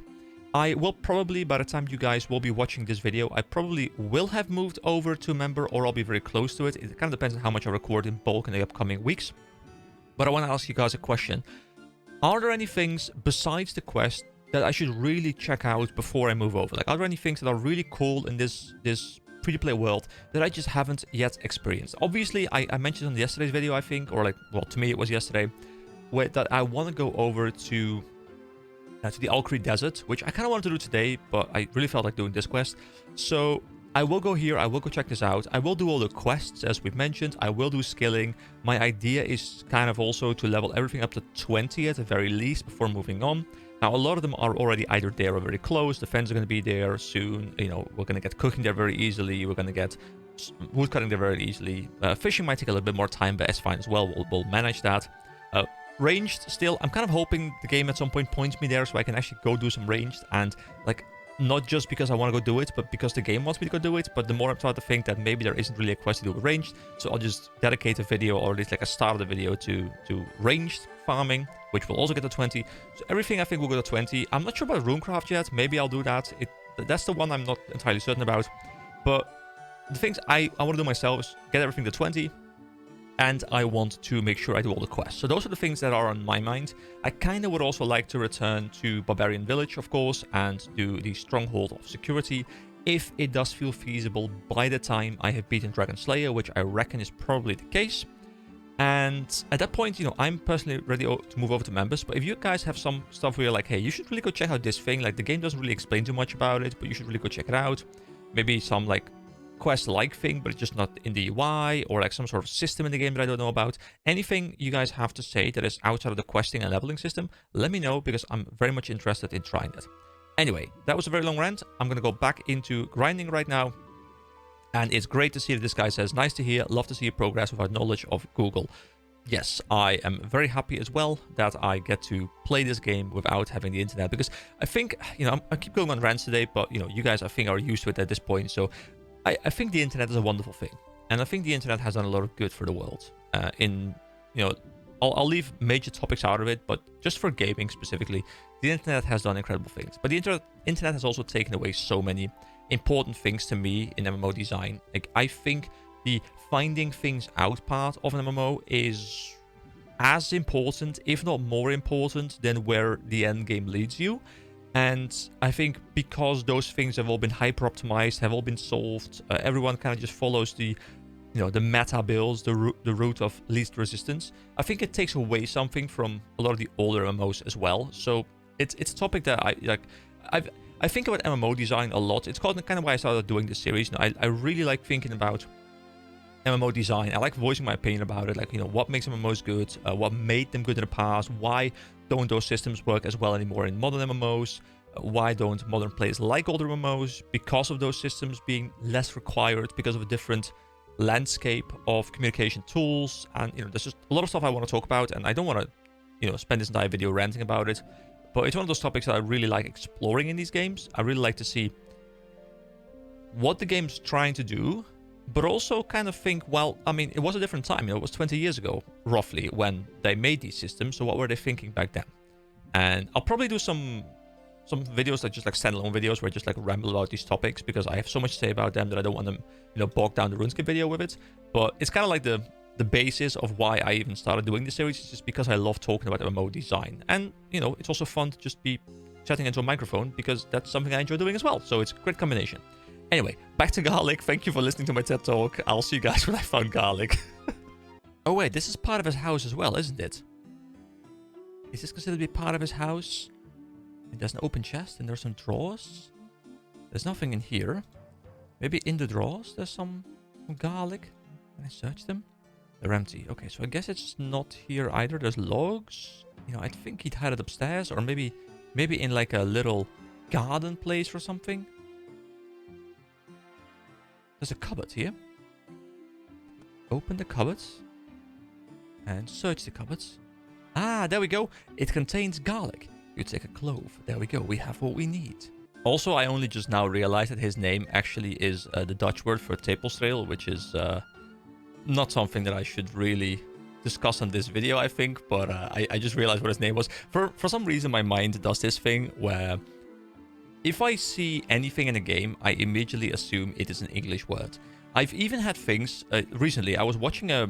I will probably, by the time you guys will be watching this video, I probably will have moved over to member, or I'll be very close to it. It kind of depends on how much I record in bulk in the upcoming weeks. But I want to ask you guys a question. Are there any things besides the quest that I should really check out before I move over? Like, are there any things that are really cool in this free-to-play world that I just haven't yet experienced? Obviously, I mentioned on yesterday's video, I think, or like, well, to me it was yesterday, that I want to go over to the Alcree Desert, which I kind of wanted to do today, but I really felt like doing this quest. So I will go here, I will go check this out. I will do all the quests, as we've mentioned. I will do skilling. My idea is kind of also to level everything up to 20 at the very least before moving on. Now, a lot of them are already either there or very close. The fence are going to be there soon. You know, we're going to get cooking there very easily. We're going to get wood cutting there very easily. Fishing might take a little bit more time, but it's fine as well. We'll manage that. Ranged, still, I'm kind of hoping the game at some point points me there so I can actually go do some ranged. And, like, not just because I want to go do it, but because the game wants me to go do it. But the more I'm starting to think that maybe there isn't really a quest to do with ranged, so I'll just dedicate a video, or at least like a start of the video, to ranged farming, which will also get to 20. So everything I think will go to 20. I'm not sure about Runecraft yet. Maybe I'll do that. That's the one I'm not entirely certain about. But the things I want to do myself is get everything to 20. And I want to make sure I do all the quests. So those are the things that are on my mind. I kind of would also like to return to Barbarian Village, of course, and do the Stronghold of Security, if it does feel feasible by the time I have beaten Dragon Slayer, which I reckon is probably the case. And at that point, you know, I'm personally ready to move over to members. But if you guys have some stuff where you're like, hey, you should really go check out this thing. Like, the game doesn't really explain too much about it, but you should really go check it out. Maybe some, like, quest-like thing, but it's just not in the UI, or like some sort of system in the game that I don't know about. Anything you guys have to say that is outside of the questing and leveling system, let me know, because I'm very much interested in trying it. Anyway, that was a very long rant. I'm going to go back into grinding right now. And it's great to see that this guy says, nice to hear, love to see your progress without knowledge of Google. Yes, I am very happy as well that I get to play this game without having the internet, because I think, you know, I keep going on rants today, but, you know, you guys, I think, are used to it at this point. So I think the internet is a wonderful thing. And I think the internet has done a lot of good for the world. You know, I'll leave major topics out of it, but just for gaming specifically, the internet has done incredible things. But the internet has also taken away so many important things to me in MMO design. Like, I think the finding things out part of an MMO is as important, if not more important, than where the end game leads you. And I think because those things have all been hyper optimized, have all been solved, everyone kind of just follows the, you know, the meta builds, the route of least resistance. I think it takes away something from a lot of the older MMOs as well. So it's a topic that I think about MMO design a lot. It's kind of why I started doing this series. You know, I really like thinking about MMO design. I like voicing my opinion about it. Like, you know, what makes MMOs good? What made them good in the past? Why don't those systems work as well anymore in modern MMOs? Why don't modern players like older MMOs? Because of those systems being less required, because of a different landscape of communication tools. And, you know, there's just a lot of stuff I want to talk about, and I don't want to, you know, spend this entire video ranting about it. But it's one of those topics that I really like exploring in these games. I really like to see what the game's trying to do, but also kind of think, well, I mean, it was a different time. You know, it was 20 years ago, roughly, when they made these systems. So what were they thinking back then? And I'll probably do some videos that just like standalone videos where I just like ramble about these topics, because I have so much to say about them that I don't want them, you know, bog down the RuneScape video with it. But it's kind of like the basis of why I even started doing this series, is just because I love talking about MMO design. And, you know, it's also fun to just be chatting into a microphone, because that's something I enjoy doing as well. So it's a great combination. Anyway, back to garlic. Thank you for listening to my TED Talk. I'll see you guys when I found garlic. Oh wait, this is part of his house as well, isn't it? Is this considered to be part of his house? There's an open chest and there's some drawers. There's nothing in here. Maybe in the drawers there's some garlic. Can I search them? They're empty. Okay, so I guess it's not here either. There's logs. You know, I think he'd had it upstairs, or maybe in like a little garden place or something. There's a cupboard here. Open the cupboards and search the cupboards. Ah, there we go. It contains garlic. You take a clove. There we go. We have what we need. Also, I only just now realized that his name actually is the Dutch word for tepelstrail, which is not something that I should really discuss on this video, I think, but I just realized what his name was. For some reason, my mind does this thing where if I see anything in a game, I immediately assume it is an English word. I've even had things recently. I was watching I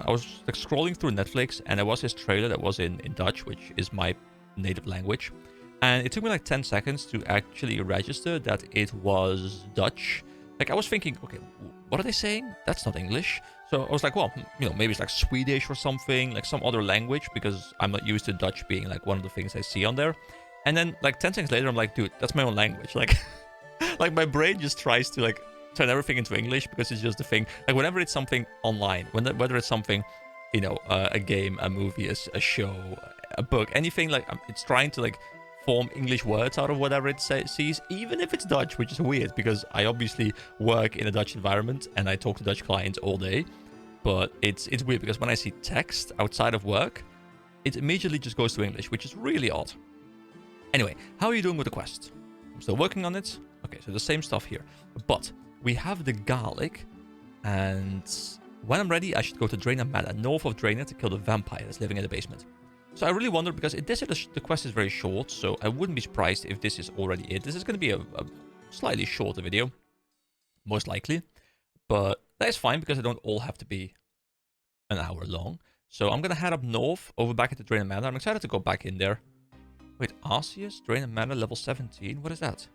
was like scrolling through Netflix, and there was this trailer that was in Dutch, which is my native language, and it took me like 10 seconds to actually register that it was Dutch. Like, I was thinking, okay, what are they saying? That's not English. So I was like, well, you know, maybe it's like Swedish or something, like some other language, because I'm not used to Dutch being like one of the things I see on there. And then like 10 seconds later, I'm like, dude, that's my own language. Like, like my brain just tries to like turn everything into English, because it's just the thing. Like, whenever it's something online, whether it's something, you know, a game, a movie, a show, a book, anything, like it's trying to like form English words out of whatever it sees, even if it's Dutch, which is weird because I obviously work in a Dutch environment and I talk to Dutch clients all day. But it's weird because when I see text outside of work, it immediately just goes to English, which is really odd. Anyway, how are you doing with the quest? I'm still working on it. Okay, so the same stuff here. But we have the garlic, and when I'm ready, I should go to Draina Manor, north of Draina, to kill the vampire that's living in the basement. So I really wonder, because the quest is very short, so I wouldn't be surprised if this is already it. This is going to be a slightly shorter video, most likely. But that's fine, because they don't all have to be an hour long. So I'm going to head up north, over back into Draina Manor. I'm excited to go back in there. Wait, Arceus, Draina Manor, level 17. What is that?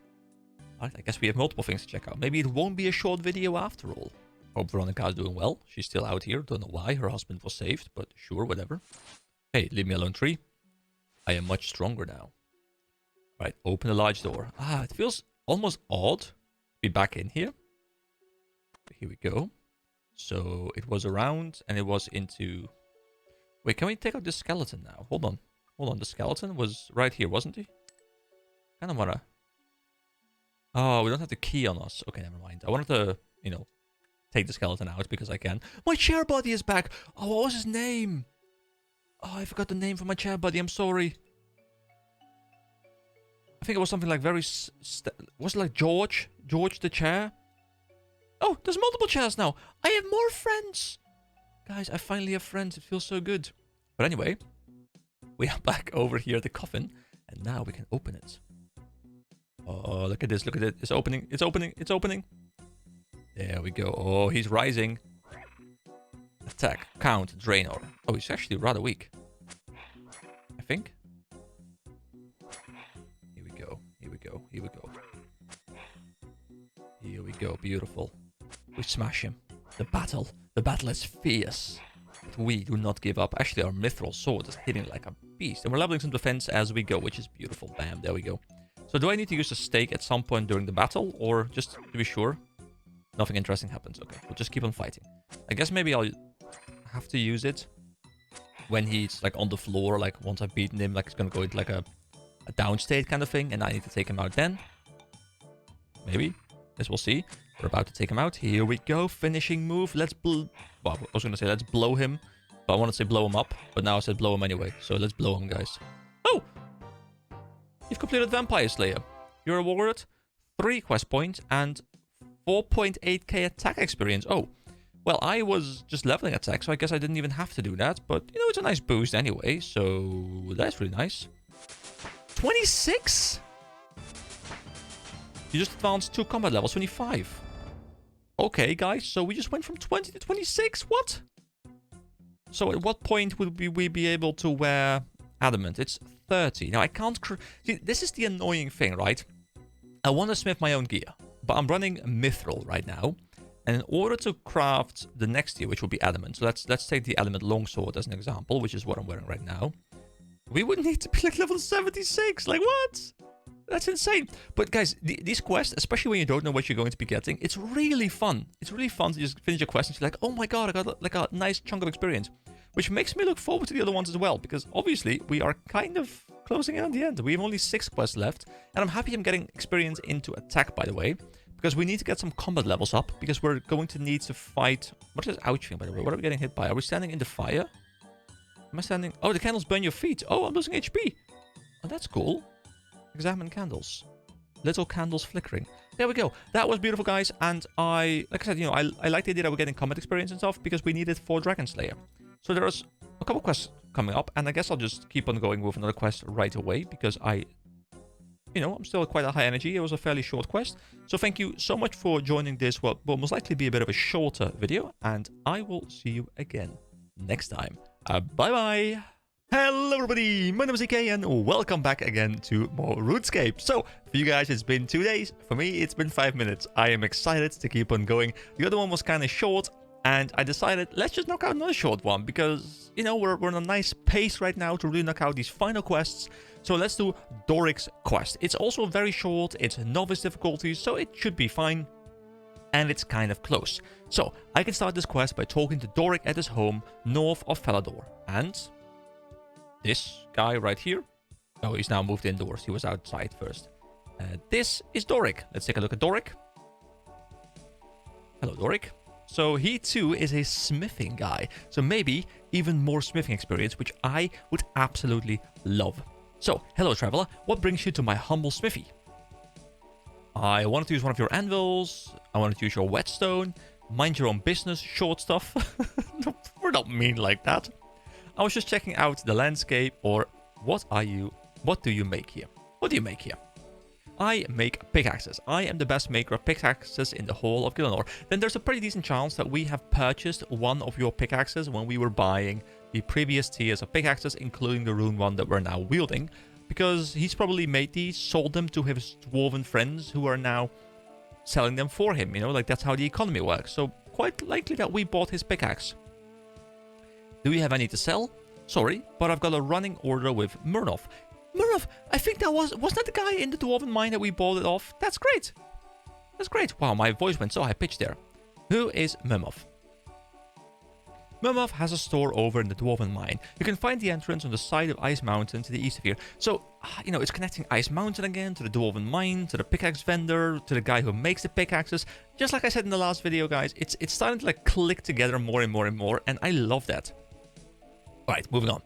Alright, I guess we have multiple things to check out. Maybe it won't be a short video after all. Hope Veronica's doing well. She's still out here. Don't know why. Her husband was saved, but sure, whatever. Hey, leave me alone, tree. I am much stronger now. Right, open the large door. Ah, it feels almost odd to be back in here. Here we go. So it was around and it was into... Wait, can we take out the skeleton now? Hold on. Hold on, the skeleton was right here, wasn't he? Kind of wanna... Oh, we don't have the key on us. Okay, never mind. I wanted to, you know, take the skeleton out because I can. My chair buddy is back! Oh, what was his name? Oh, I forgot the name for my chair buddy. I'm sorry. I think it was something like very... was it like George? George the chair? Oh, there's multiple chairs now. I have more friends. Guys, I finally have friends. It feels so good. But anyway, we are back over here at the coffin. And now we can open it. Oh, look at this. Look at it. It's opening. It's opening. It's opening. There we go. Oh, he's rising. Attack. Count. Draenor. Oh, he's actually rather weak. I think. Here we go. Here we go. Here we go. Here we go. Beautiful. We smash him. The battle. The battle is fierce. But we do not give up. Actually, our mithril sword is hitting like a beast. And we're leveling some defense as we go, which is beautiful. Bam. There we go. So do I need to use a stake at some point during the battle? Or just to be sure? Nothing interesting happens. Okay, we'll just keep on fighting. I guess maybe I'll have to use it when he's like on the floor. Like once I've beaten him, like it's going to go into like a down state kind of thing. And I need to take him out then. Maybe. Guess we'll see. We're about to take him out. Here we go. Finishing move. Let's well, I was going to say let's blow him. But I want to say blow him up. But now I said blow him anyway. So let's blow him, guys. Oh! You've completed Vampire Slayer. You're awarded 3 quest points and 4.8k attack experience. Oh, well, I was just leveling attack, so I guess I didn't even have to do that. But, you know, it's a nice boost anyway, so that's really nice. 26? You just advanced 2 combat levels, 25. Okay, guys, so we just went from 20 to 26? What? So at what point would we be able to wear adamant? It's 30. Now, I can't... See, this is the annoying thing, right? I want to smith my own gear, but I'm running mithril right now. And in order to craft the next tier, which will be adamant, so let's take the adamant longsword as an example, which is what I'm wearing right now. We would need to be like level 76. Like, what? That's insane. But guys, these quests, especially when you don't know what you're going to be getting, it's really fun. It's really fun to just finish a quest and you're like, oh my god, I got like a nice chunk of experience. Which makes me look forward to the other ones as well, because obviously we are kind of closing in on the end. We have only 6 quests left, and I'm happy I'm getting experience into attack, by the way, because we need to get some combat levels up, because we're going to need to fight... What is this ouch thing, by the way? What are we getting hit by? Are we standing in the fire? Am I standing... Oh, the candles burn your feet. Oh, I'm losing HP. Oh, that's cool. Examine candles. Little candles flickering. There we go. That was beautiful, guys, and like I said, you know, I like the idea that we're getting combat experience and stuff, because we need it for Dragon Slayer. So there's a couple quests coming up, and I guess I'll just keep on going with another quest right away, because you know, I'm still quite a high energy. It was a fairly short quest. So thank you so much for joining this, what will most likely be a bit of a shorter video, and I will see you again next time. Bye-bye! Hello everybody, my name is EK, and welcome back again to more RuneScape. So, for you guys, it's been 2 days. For me, it's been 5 minutes. I am excited to keep on going. The other one was kind of short, and I decided, let's just knock out another short one, because, you know, we're on a nice pace right now to really knock out these final quests. So let's do Doric's quest. It's also very short, it's novice difficulty, so it should be fine. And it's kind of close. So, I can start this quest by talking to Doric at his home, north of Falador. And this guy right here. Oh, he's now moved indoors. He was outside first. This is Doric. Let's take a look at Doric. Hello, Doric. So he too is a smithing guy. So maybe even more smithing experience, which I would absolutely love. So, hello traveler. What brings you to my humble smithy? I wanted to use one of your anvils. I wanted to use your whetstone. Mind your own business, short stuff. We're not mean like that. I was just checking out the landscape, or what do you make here? What do you make here? I make pickaxes. I am the best maker of pickaxes in the whole of Gillinor. Then there's a pretty decent chance that we have purchased one of your pickaxes when we were buying the previous tiers of pickaxes, including the rune one that we're now wielding, because he's probably made these, sold them to his dwarven friends who are now selling them for him, you know, like that's how the economy works. So quite likely that we bought his pickaxe. Do we have any to sell? Sorry, but I've got a running order with Murnov. Murnov, I think that wasn't that the guy in the Dwarven mine that we bought it off? That's great. That's great. Wow, my voice went so high pitched there. Who is Murnov? Murnov has a store over in the Dwarven mine. You can find the entrance on the side of Ice Mountain to the east of here. So, it's connecting Ice Mountain again to the Dwarven mine, to the pickaxe vendor, to the guy who makes the pickaxes. Just like I said in the last video, guys, it's starting to like click together more and more and more, and I love that. Alright, moving on.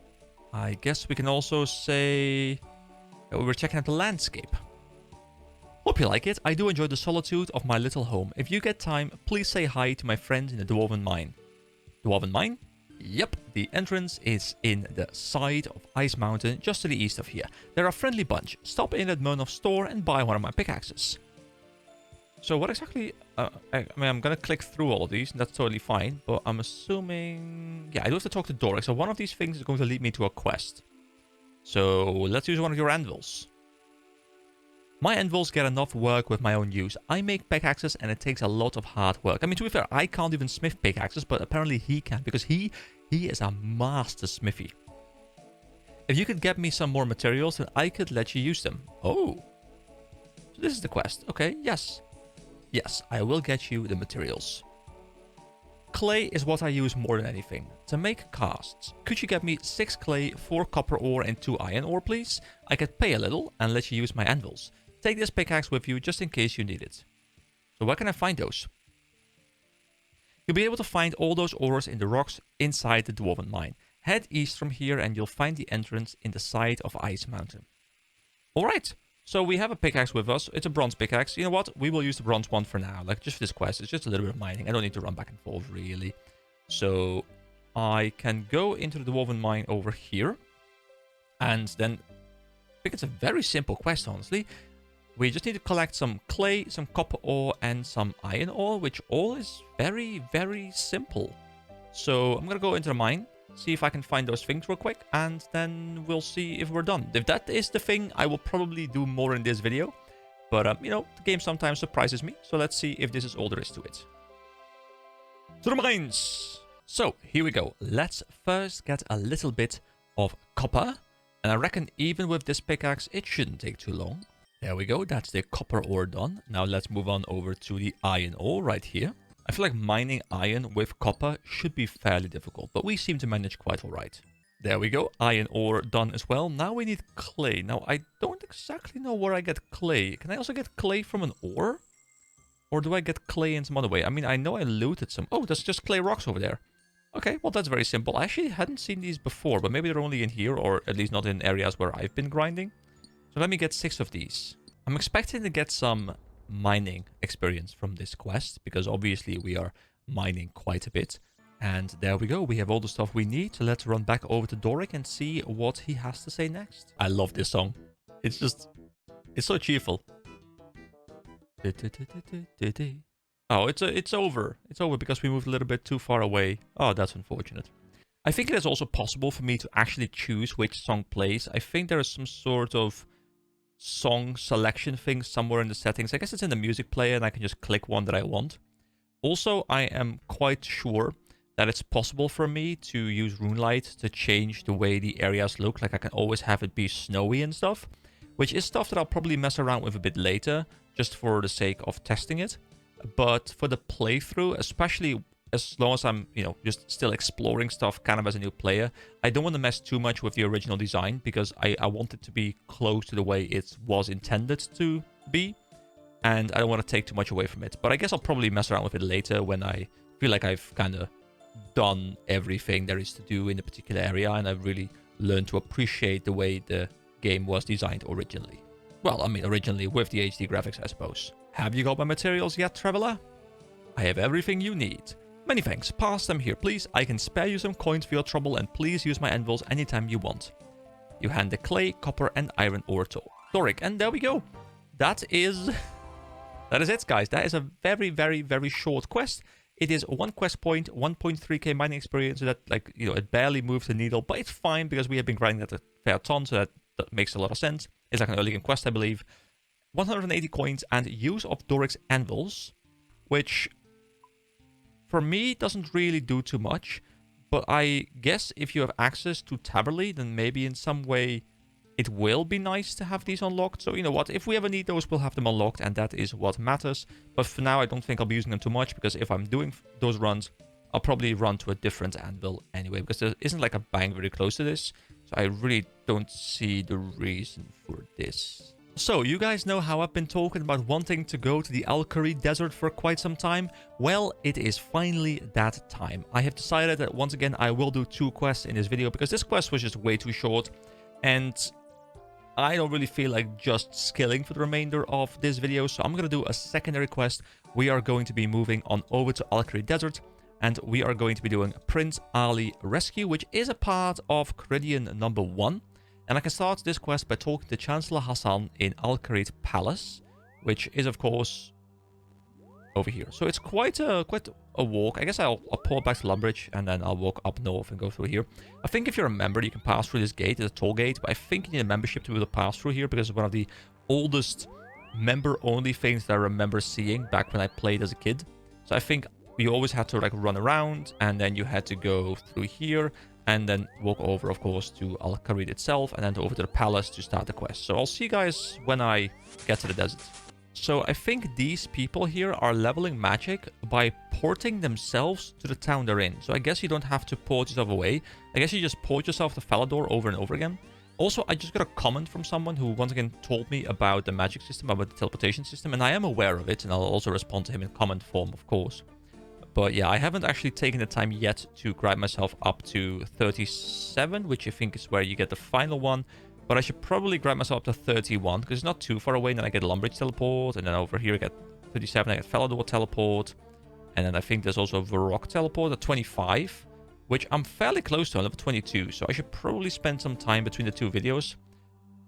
I guess we can also say that we were checking out the landscape. Hope you like it. I do enjoy the solitude of my little home. If you get time, please say hi to my friends in the Dwarven mine. Dwarven mine? Yep, the entrance is in the side of Ice Mountain, just to the east of here. They're a friendly bunch. Stop in at Murnov's store and buy one of my pickaxes. So what exactly... I'm gonna click through all of these, and that's totally fine, but I'm assuming... Yeah, I do have to talk to Doric, so one of these things is going to lead me to a quest. So let's use one of your anvils. My anvils get enough work with my own use. I make pickaxes and it takes a lot of hard work. I mean, to be fair, I can't even smith pickaxes, but apparently he can, because he is a master smithy. If you could get me some more materials, then I could let you use them. Oh. So this is the quest. Okay, yes. Yes, I will get you the materials. Clay is what I use more than anything. To make casts. Could you get me 6 clay, 4 copper ore and 2 iron ore, please? I could pay a little and let you use my anvils. Take this pickaxe with you just in case you need it. So where can I find those? You'll be able to find all those ores in the rocks inside the Dwarven mine. Head east from here and you'll find the entrance in the side of Ice Mountain. Alright, so we have a pickaxe with us. It's a bronze pickaxe. You know what? We will use the bronze one for now. Like, just for this quest. It's just a little bit of mining. I don't need to run back and forth, really. So, I can go into the Dwarven mine over here. And then, I think it's a very simple quest, honestly. We just need to collect some clay, some copper ore, and some iron ore, which all is very, very simple. So, I'm gonna go into the mine. See if I can find those things real quick, and then we'll see if we're done. If that is the thing, I will probably do more in this video. But, the game sometimes surprises me, so let's see if this is all there is to it. To the mines! So, here we go. Let's first get a little bit of copper. And I reckon even with this pickaxe, it shouldn't take too long. There we go, that's the copper ore done. Now let's move on over to the iron ore right here. I feel like mining iron with copper should be fairly difficult, but we seem to manage quite alright. There we go, iron ore done as well. Now we need clay. Now I don't exactly know where I get clay. Can I also get clay from an ore? Or do I get clay in some other way? I mean, I know I looted some... Oh, there's just clay rocks over there. Okay, well that's very simple. I actually hadn't seen these before, but maybe they're only in here, or at least not in areas where I've been grinding. So let me get 6 of these. I'm expecting to get some mining experience from this quest, because obviously we are mining quite a bit. And there we go, we have all the stuff we need, so let's run back over to Doric and see what he has to say next. I love this song. It's so cheerful. Oh, it's over. It's over because we moved a little bit too far away. Oh, that's unfortunate. I think it is also possible for me to actually choose which song plays. I think there is some sort of song selection thing somewhere in the settings. I guess it's in the music player and I can just click one that I want. Also, I am quite sure that it's possible for me to use RuneLight to change the way the areas look. Like I can always have it be snowy and stuff, which is stuff that I'll probably mess around with a bit later, just for the sake of testing it. But for the playthrough, especially as long as I'm, just still exploring stuff kind of as a new player, I don't want to mess too much with the original design, because I want it to be close to the way it was intended to be, and I don't want to take too much away from it. But I guess I'll probably mess around with it later when I feel like I've kind of done everything there is to do in a particular area, and I've really learned to appreciate the way the game was designed originally. Well, I mean, originally with the HD graphics, I suppose. Have you got my materials yet, traveler? I have everything you need. Many thanks. Pass them here, please. I can spare you some coins for your trouble, and please use my anvils anytime you want. You hand the clay, copper, and iron ore to Doric, and there we go. That is it, guys. That is a very, very, very short quest. It is 1 quest point, 1.3k mining experience, so that, it barely moves the needle, but it's fine because we have been grinding at a fair ton, so that makes a lot of sense. It's like an early game quest, I believe. 180 coins and use of Doric's anvils, which for me, it doesn't really do too much. But I guess if you have access to Taberley, then maybe in some way it will be nice to have these unlocked. So you know what, if we ever need those, we'll have them unlocked, and that is what matters. But for now, I don't think I'll be using them too much, because if I'm doing those runs, I'll probably run to a different anvil anyway, because there isn't like a bank very close to this. So I really don't see the reason for this. So, you guys know how I've been talking about wanting to go to the Alkari Desert for quite some time? Well, it is finally that time. I have decided that once again I will do 2 quests in this video, because this quest was just way too short, and I don't really feel like just skilling for the remainder of this video, so I'm going to do a secondary quest. We are going to be moving on over to Alkari Desert, and we are going to be doing Prince Ali Rescue, which is a part of Caridian number 1. And I can start this quest by talking to Chancellor Hassan in Al-Kharid Palace, which is, of course, over here. So it's quite a walk. I guess I'll pull back to Lumbridge, and then I'll walk up north and go through here. I think if you're a member, you can pass through this gate. It's a toll gate, but I think you need a membership to be able to pass through here, because it's one of the oldest member-only things that I remember seeing back when I played as a kid. So I think you always had to like run around, and then you had to go through here, and then walk over, of course, to Al-Kharid itself, and then over to the palace to start the quest. So I'll see you guys when I get to the desert. So I think these people here are leveling magic by porting themselves to the town they're in. So I guess you don't have to port yourself away. I guess you just port yourself to Falador over and over again. Also, I just got a comment from someone who once again told me about the magic system, about the teleportation system, and I am aware of it, and I'll also respond to him in comment form, of course. But yeah, I haven't actually taken the time yet to grind myself up to 37, which I think is where you get the final one. But I should probably grind myself up to 31, because it's not too far away. And then I get Lumbridge teleport, and then over here I get 37, I get Falador teleport. And then I think there's also a Varrock teleport at 25, which I'm fairly close to, level 22. So I should probably spend some time between the 2 videos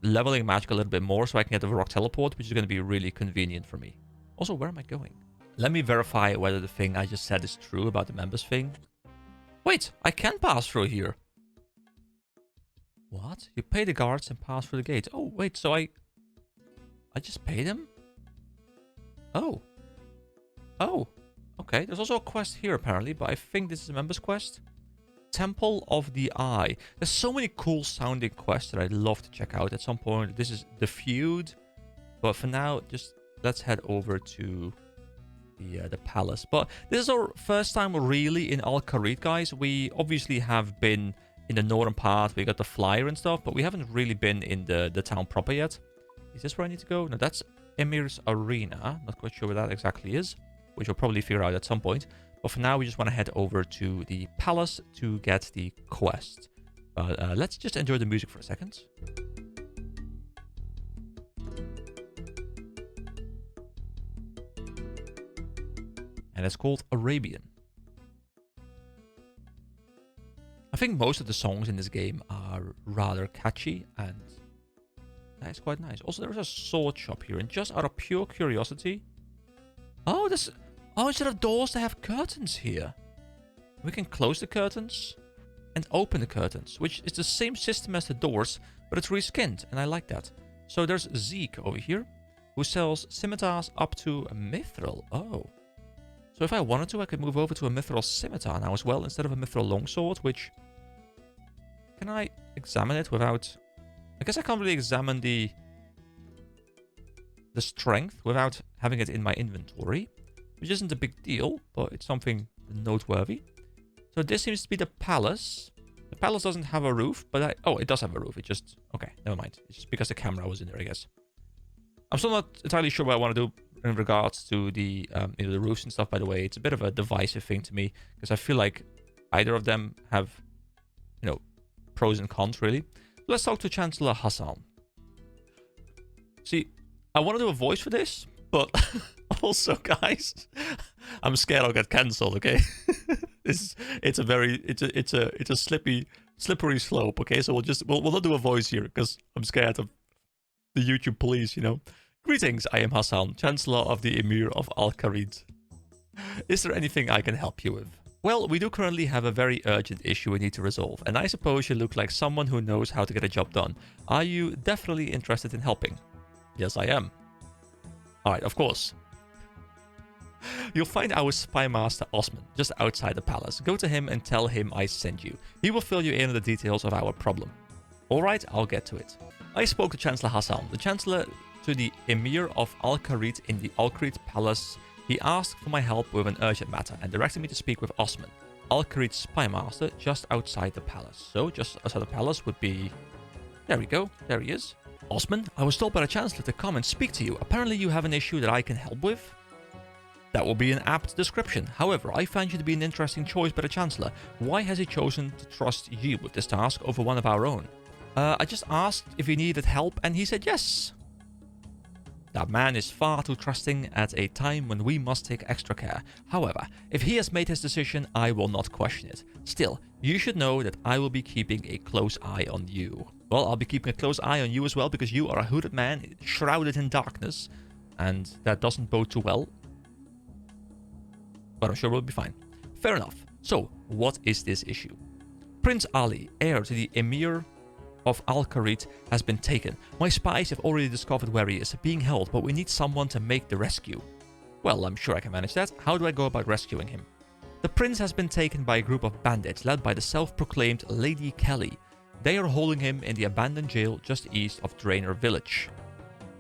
leveling magic a little bit more, so I can get the Varrock teleport, which is going to be really convenient for me. Also, where am I going? Let me verify whether the thing I just said is true about the members thing. Wait, I can pass through here. What? You pay the guards and pass through the gate. Oh, wait, so I just paid them? Oh. Oh. Okay, there's also a quest here apparently, but I think this is a members quest. Temple of the Eye. There's so many cool sounding quests that I'd love to check out at some point. This is the feud. But for now, just let's head over to the palace. But this is our first time really in Al-Kharid, guys. We obviously have been in the northern part. We got the flyer and stuff, but we haven't really been in the town proper yet. Is this where I need to go? No, that's Emir's Arena. Not quite sure where that exactly is, which we'll probably figure out at some point. But for now, we just want to head over to the palace to get the quest. But let's just enjoy the music for a second. And it's called Arabian. I think most of the songs in this game are rather catchy, and that is quite nice. Also, there's a sword shop here, and just out of pure curiosity... Oh, this... Oh, instead of doors, they have curtains here. We can close the curtains and open the curtains, which is the same system as the doors, but it's reskinned, and I like that. So there's Zeke over here, who sells scimitars up to a mithril. Oh. So if I wanted to, I could move over to a mithril scimitar now as well, instead of a mithril longsword, which... Can I examine it without... I guess I can't really examine the strength without having it in my inventory, which isn't a big deal, but it's something noteworthy. So this seems to be the palace. The palace doesn't have a roof, but oh, it does have a roof. It just... Okay, never mind. It's just because the camera was in there, I guess. I'm still not entirely sure what I want to do in regards to the the roofs and stuff, by the way. It's a bit of a divisive thing to me, because I feel like either of them have, you know, pros and cons, really. Let's talk to Chancellor Hassan. See, I want to do a voice for this, but also, guys, I'm scared I'll get cancelled, okay? it's a slippery slope, okay? So we'll not do a voice here, because I'm scared of the YouTube police, you know. Greetings, I am Hassan, Chancellor of the Emir of Al-Kharid. Is there anything I can help you with? Well, we do currently have a very urgent issue we need to resolve, and I suppose you look like someone who knows how to get a job done. Are you definitely interested in helping? Yes, I am. Alright, of course. You'll find our spy master Osman just outside the palace. Go to him and tell him I sent you. He will fill you in on the details of our problem. Alright, I'll get to it. I spoke to Chancellor Hassan, the Chancellor to the Emir of Al-Kharit in the Al-Kharit Palace. He asked for my help with an urgent matter and directed me to speak with Osman, Al-Kharit's spy master, just outside the palace. So, just outside the palace would be... There we go, there he is. Osman, I was told by the Chancellor to come and speak to you. Apparently you have an issue that I can help with. That will be an apt description. However, I find you to be an interesting choice by the Chancellor. Why has he chosen to trust you with this task over one of our own? I just asked if he needed help and he said yes. That man is far too trusting at a time when we must take extra care. However, if he has made his decision, I will not question it. Still, you should know that I will be keeping a close eye on you. Well, I'll be keeping a close eye on you as well because you are a hooded man shrouded in darkness. And that doesn't bode too well. But I'm sure we'll be fine. Fair enough. So, what is this issue? Prince Ali, heir to the Emir of Al-Kharit, has been taken. My spies have already discovered where he is, being held, but we need someone to make the rescue. Well, I'm sure I can manage that. How do I go about rescuing him? The prince has been taken by a group of bandits led by the self-proclaimed Lady Kelly. They are holding him in the abandoned jail just east of Draenor village.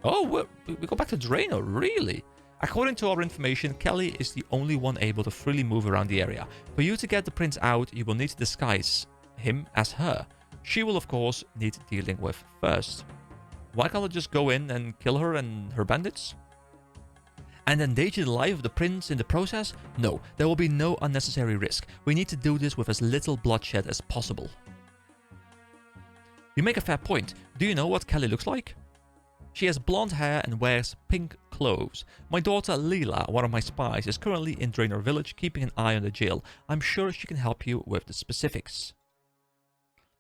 Oh, we go back to Draenor, really? According to our information, Kelly is the only one able to freely move around the area. For you to get the prince out, you will need to disguise him as her. She will, of course, need dealing with first. Why can't I just go in and kill her and her bandits? And endanger the life of the prince in the process? No, there will be no unnecessary risk. We need to do this with as little bloodshed as possible. You make a fair point. Do you know what Kelly looks like? She has blonde hair and wears pink clothes. My daughter Leela, one of my spies, is currently in Draenor village keeping an eye on the jail. I'm sure she can help you with the specifics.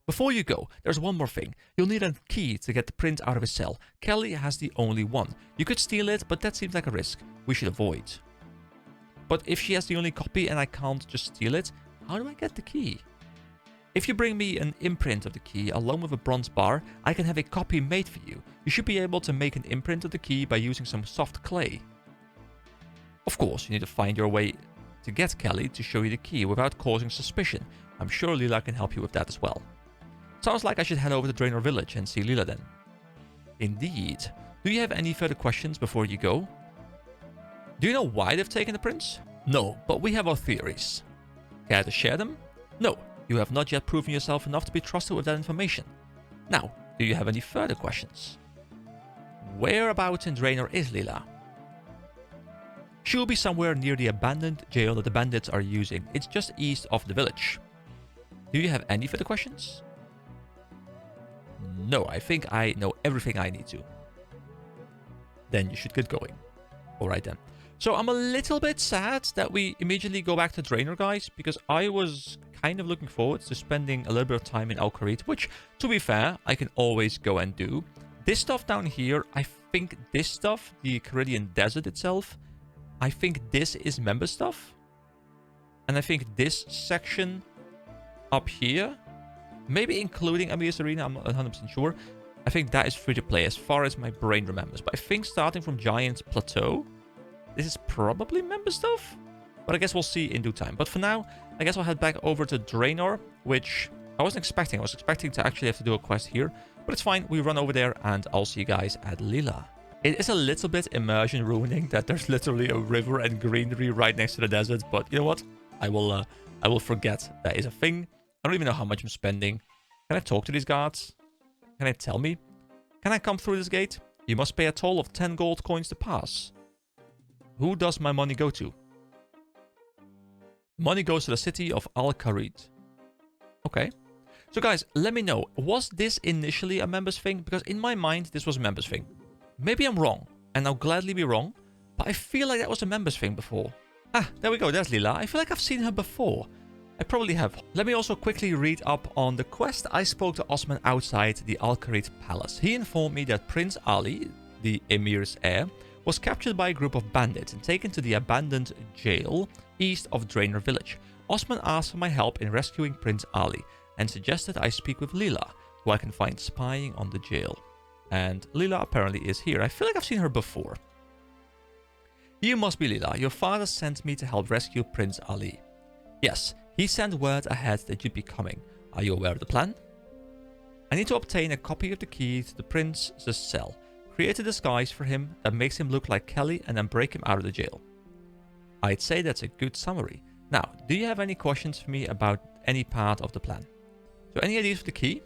Before you go, there's one more thing. You'll need a key to get the prince out of his cell. Kelly has the only one. You could steal it, but that seems like a risk we should avoid. But if she has the only copy and I can't just steal it, how do I get the key? If you bring me an imprint of the key along with a bronze bar, I can have a copy made for you. You should be able to make an imprint of the key by using some soft clay. Of course, you need to find your way to get Kelly to show you the key without causing suspicion. I'm sure Leela can help you with that as well. Sounds like I should head over to Draenor village and see Leela then. Indeed. Do you have any further questions before you go? Do you know why they've taken the prince? No, but we have our theories. Care to share them? No. You have not yet proven yourself enough to be trusted with that information. Now, do you have any further questions? Whereabouts in Draenor is Leela? She will be somewhere near the abandoned jail that the bandits are using. It's just east of the village. Do you have any further questions? No, I think I know everything I need to. Then you should get going. Alright then. So I'm a little bit sad that we immediately go back to Draenor, guys, because I was kind of looking forward to spending a little bit of time in Al-Kharit, which, to be fair, I can always go and do. This stuff down here, I think this stuff, the Caridian Desert itself, I think this is member stuff. And I think this section up here, maybe including Amir's Arena, I'm not 100% sure. I think that is free to play as far as my brain remembers. But I think starting from Giant's Plateau, this is probably member stuff. But I guess we'll see in due time. But for now, I guess I'll head back over to Draenor, which I wasn't expecting. I was expecting to actually have to do a quest here. But it's fine. We run over there and I'll see you guys at Leela. It is a little bit immersion ruining that there's literally a river and greenery right next to the desert. But you know what? I will forget that is a thing. I don't even know how much I'm spending. Can I talk to these guards? Can they tell me? Can I come through this gate? You must pay a toll of 10 gold coins to pass. Who does my money go to? Money goes to the city of Al-Kharit. Okay. So guys, let me know. Was this initially a members thing? Because in my mind, this was a members thing. Maybe I'm wrong. And I'll gladly be wrong. But I feel like that was a members thing before. Ah, there we go. There's Leela. I feel like I've seen her before. I probably have. Let me also quickly read up on the quest. I spoke to Osman outside the Al-Kharit palace. He informed me that Prince Ali, the Emir's heir, was captured by a group of bandits and taken to the abandoned jail east of Draenor village. Osman asked for my help in rescuing Prince Ali and suggested I speak with Leela, who I can find spying on the jail. And Leela apparently is here. I feel like I've seen her before. You must be Lila. Your father sent me to help rescue Prince Ali. Yes, he sent word ahead that you'd be coming. Are you aware of the plan? I need to obtain a copy of the key to the prince's cell. Create a disguise for him that makes him look like Kelly and then break him out of the jail. I'd say that's a good summary. Now, do you have any questions for me about any part of the plan? So any ideas for the key?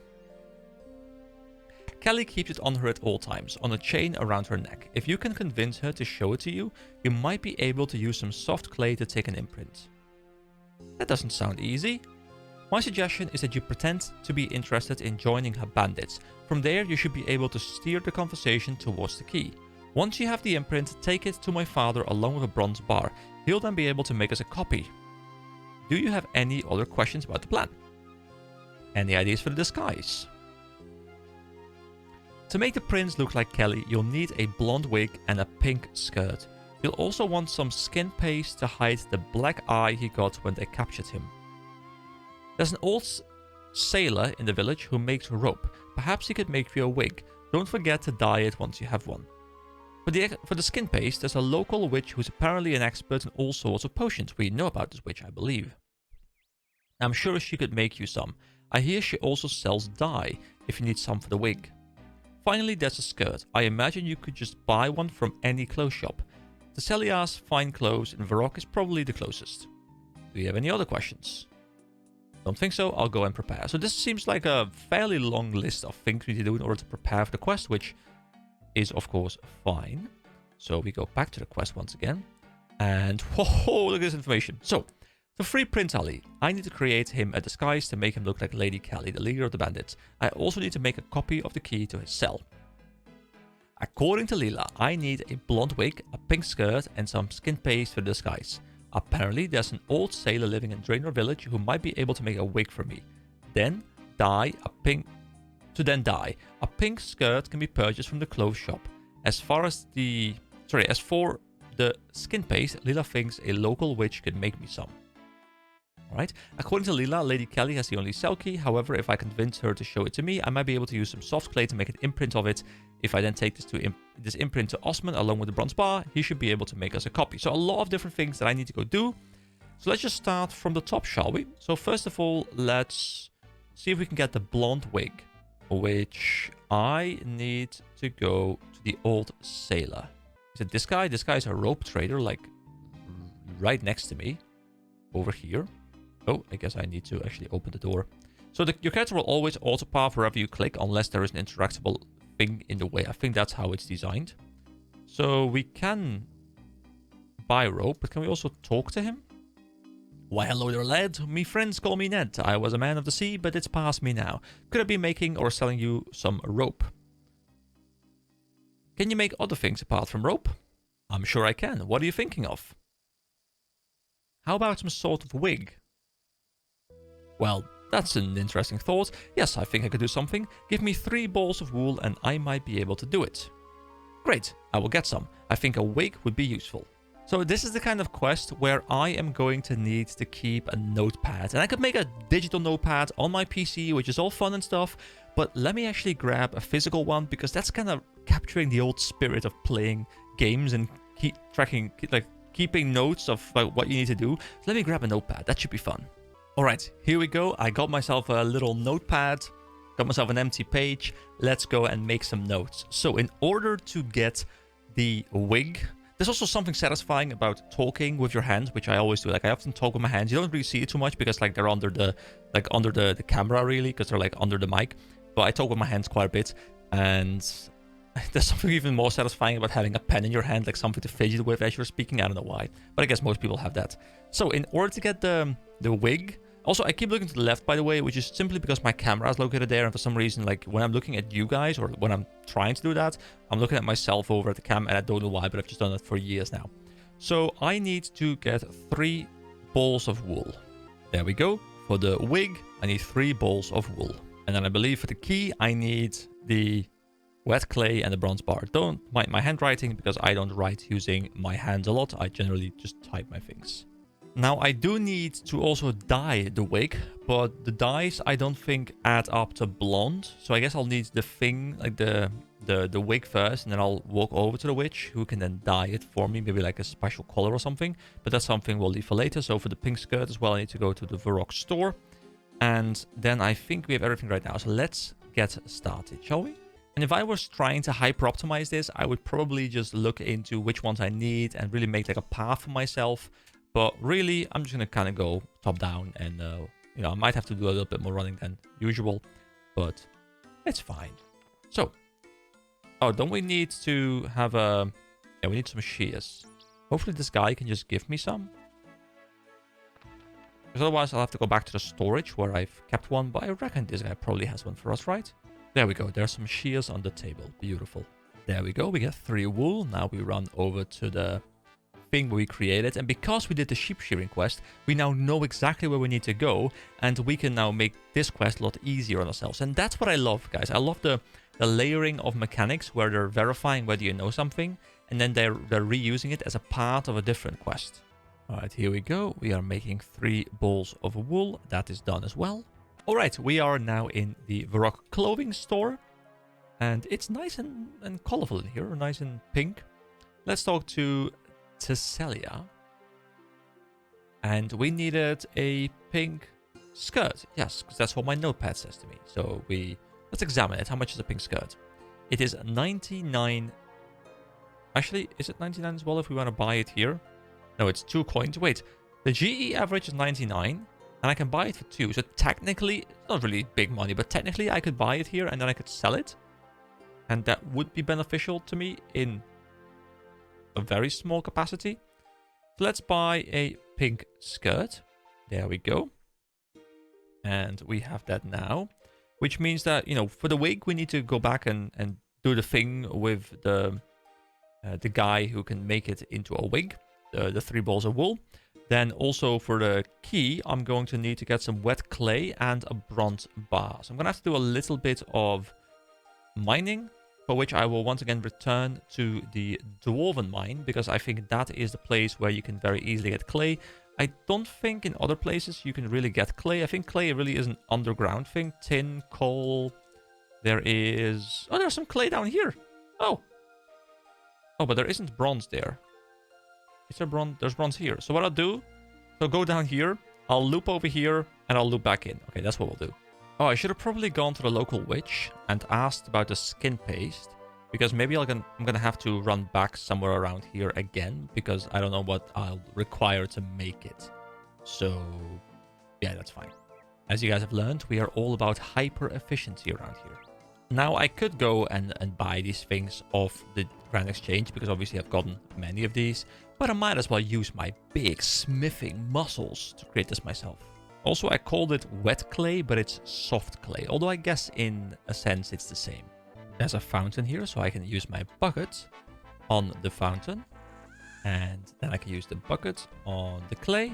Kelly keeps it on her at all times, on a chain around her neck. If you can convince her to show it to you, you might be able to use some soft clay to take an imprint. That doesn't sound easy. My suggestion is that you pretend to be interested in joining her bandits. From there, you should be able to steer the conversation towards the key. Once you have the imprint, take it to my father along with a bronze bar. He'll then be able to make us a copy. Do you have any other questions about the plan? Any ideas for the disguise? To make the prince look like Kelly, you'll need a blonde wig and a pink skirt. You'll also want some skin paste to hide the black eye he got when they captured him. There's an old sailor in the village who makes rope. Perhaps he could make you a wig. Don't forget to dye it once you have one. For the skin paste, there's a local witch who's apparently an expert in all sorts of potions. We know about this witch, I believe. I'm sure she could make you some. I hear she also sells dye if you need some for the wig. Finally, there's a skirt. I imagine you could just buy one from any clothes shop. The Celia's Fine Clothes in Varrock is probably the closest. Do you have any other questions? Don't think so? I'll go and prepare. So this seems like a fairly long list of things we need to do in order to prepare for the quest, which is of course fine. So we go back to the quest once again. And whoa, look at this information. So, to free Prince Ali, I need to create him a disguise to make him look like Lady Kelly, the leader of the bandits. I also need to make a copy of the key to his cell. According to Lila, I need a blonde wig, a pink skirt, and some skin paste for the disguise. Apparently, there's an old sailor living in Draenor village who might be able to make a wig for me. Then dye. A pink skirt can be purchased from the clothes shop. As for the skin paste, Lila thinks a local witch could make me some. Alright, according to Lila, Lady Kelly has the only cell key. However, if I convince her to show it to me, I might be able to use some soft clay to make an imprint of it. If I then take this imprint to Osman along with the bronze bar, he should be able to make us a copy. So a lot of different things that I need to go do. So let's just start from the top, shall we? So first of all, let's see if we can get the blonde wig, which I need to go to the old sailor. Is it this guy? This guy's a rope trader, like right next to me over here. Oh, I guess I need to actually open the door. So your character will always autopath wherever you click unless there is an interactable thing in the way. I think that's how it's designed. So we can buy rope, but can we also talk to him? Why, hello there, lad. Me friends call me Ned. I was a man of the sea, but it's past me now. Could I be making or selling you some rope? Can you make other things apart from rope? I'm sure I can. What are you thinking of? How about some sort of wig? Well, that's an interesting thought. Yes, I think I could do something. Give me 3 balls of wool and I might be able to do it. Great, I will get some. I think a wig would be useful. So this is the kind of quest where I am going to need to keep a notepad. And I could make a digital notepad on my PC, which is all fun and stuff. But let me actually grab a physical one because that's kind of capturing the old spirit of playing games and keeping notes of what you need to do. So let me grab a notepad. That should be fun. Alright, here we go. I got myself a little notepad, got myself an empty page. Let's go and make some notes. So in order to get the wig, there's also something satisfying about talking with your hands, which I always do. Like I often talk with my hands. You don't really see it too much because like they're under the camera really, because they're like under the mic. But I talk with my hands quite a bit, and there's something even more satisfying about having a pen in your hand, like something to fidget with as you're speaking. I don't know why, but I guess most people have that. So in order to get the wig, also I keep looking to the left, by the way, which is simply because my camera is located there, and for some reason, like when I'm looking at you guys or when I'm trying to do that, I'm looking at myself over at the cam, and I don't know why, but I've just done that for years now. So I need to get 3 balls of wool. There we go. For the wig, I need 3 balls of wool. And then I believe for the key, I need the wet clay and the bronze bar. Don't mind my handwriting because I don't write using my hands a lot. I generally just type my things. Now, I do need to also dye the wig, but the dyes I don't think add up to blonde. So I guess I'll need the thing, like the the wig first, and then I'll walk over to the witch, who can then dye it for me, maybe like a special color or something. But that's something we'll leave for later. So for the pink skirt as well, I need to go to the Varrock store. And then I think we have everything right now. So let's get started, shall we? And if I was trying to hyper optimize this, I would probably just look into which ones I need and really make like a path for myself. But really, I'm just going to kind of go top down, and you know, I might have to do a little bit more running than usual, but it's fine. So, oh, don't we need to have a... Yeah, we need some shears. Hopefully this guy can just give me some. Because otherwise I'll have to go back to the storage where I've kept one, but I reckon this guy probably has one for us, right? There we go. There's some shears on the table. Beautiful. There we go. We get 3 wool. Now we run over to the thing we created, and because we did the sheep shearing quest, we now know exactly where we need to go, and we can now make this quest a lot easier on ourselves. And that's what I love, guys. I love the layering of mechanics where they're verifying whether you know something, and then they're reusing it as a part of a different quest. All right, here we go. We are making 3 balls of wool. That is done as well. All right, we are now in the Varrock clothing store, and it's nice and colorful in here, nice and pink. Let's talk to Tesselia. And we needed a pink skirt. Yes, because that's what my notepad says to me. So let's examine it. How much is a pink skirt? It is 99. Actually, is it 99 as well if we want to buy it here? No, it's 2 coins. Wait, the GE average is 99, and I can buy it for 2. So technically, it's not really big money, but technically I could buy it here and then I could sell it. And that would be beneficial to me in a very small capacity. So let's buy a pink skirt. There we go. And we have that now, which means that, you know, for the wig, we need to go back and do the thing with the guy who can make it into a wig, the 3 balls of wool. Then also for the key, I'm going to need to get some wet clay and a bronze bar. So I'm going to have to do a little bit of mining, for which I will once again return to the Dwarven mine, because I think that is the place where you can very easily get clay. I don't think in other places you can really get clay. I think clay really is an underground thing. Tin, coal. There is... Oh, there's some clay down here. Oh. Oh, but there isn't bronze there. Is there bronze? There's bronze here. So what I'll do, so go down here, I'll loop over here, and I'll loop back in. Okay, that's what we'll do. Oh, I should have probably gone to the local witch and asked about the skin paste, because maybe I'm gonna have to run back somewhere around here again, because I don't know what I'll require to make it. So, yeah, that's fine. As you guys have learned, we are all about hyper efficiency around here. Now, I could go and buy these things off the Grand Exchange, because obviously I've gotten many of these, but I might as well use my big smithing muscles to create this myself. Also, I called it wet clay, but it's soft clay, although I guess in a sense it's the same. There's a fountain here, so I can use my bucket on the fountain, and then I can use the bucket on the clay.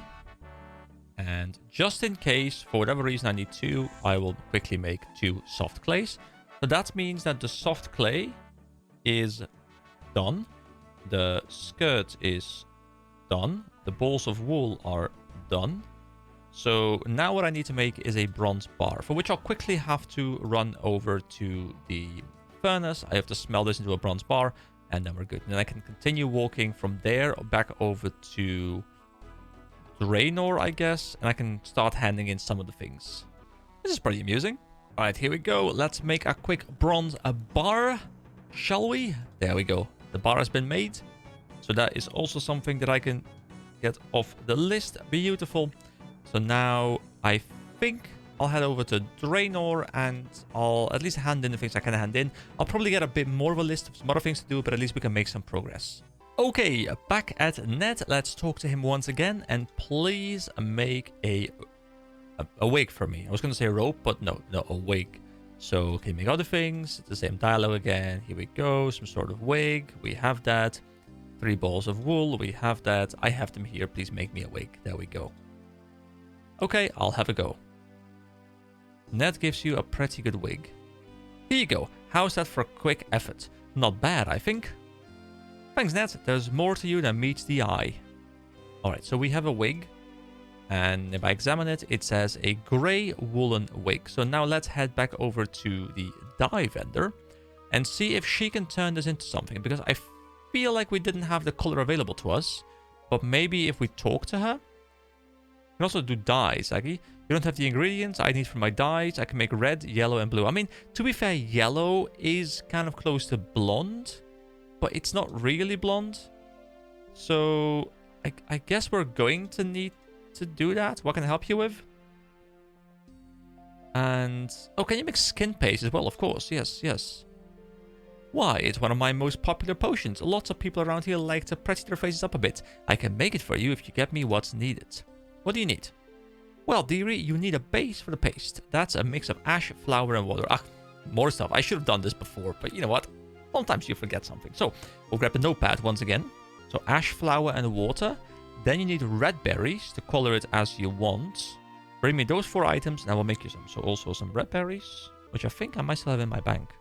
And just in case, for whatever reason I need 2, I will quickly make 2 soft clays. So that means that the soft clay is done. The skirt is done. The balls of wool are done. So now what I need to make is a bronze bar, for which I'll quickly have to run over to the furnace. I have to smelt this into a bronze bar, and then we're good. And then I can continue walking from there back over to Draenor, I guess, and I can start handing in some of the things. This is pretty amusing. All right, here we go. Let's make a quick bronze bar, shall we? There we go. The bar has been made. So that is also something that I can get off the list. Beautiful. So now I think I'll head over to Draenor, and I'll at least hand in the things I can hand in. I'll probably get a bit more of a list of some other things to do, but at least we can make some progress. Okay, back at Ned. Let's talk to him once again, and please make a wig for me. I was going to say a rope, but no, a wig. So can you make other things? It's the same dialogue again. Here we go. Some sort of wig. We have that. 3 balls of wool. We have that. I have them here. Please make me a wig. There we go. Okay, I'll have a go. Ned gives you a pretty good wig. Here you go. How's that for a quick effort? Not bad, I think. Thanks, Ned. There's more to you than meets the eye. Alright, so we have a wig. And if I examine it, it says a grey woolen wig. So now let's head back over to the dye vendor. and see if she can turn this into something, because I feel like we didn't have the color available to us. But maybe if we talk to her. You can also do dyes, Aggie. You don't have the ingredients I need for my dyes. I can make red, yellow, and blue. I mean, to be fair, yellow is kind of close to blonde, but it's not really blonde. So I guess we're going to need to do that. What can I help you with? And oh, can you make skin paste as well? Of course, yes, yes. Why? It's one of my most popular potions. Lots of people around here like to pretty their faces up a bit. I can make it for you if you get me what's needed. What do you need? Well, dearie, you need a base for the paste. That's a mix of ash, flour, and water. Ah, more stuff. I should have done this before, but you know what? Sometimes you forget something. So, we'll grab the notepad once again. So, ash, flour, and water. Then you need red berries to color it as you want. Bring me those 4 items and I will make you some. So, also some red berries, which I think I might still have in my bank.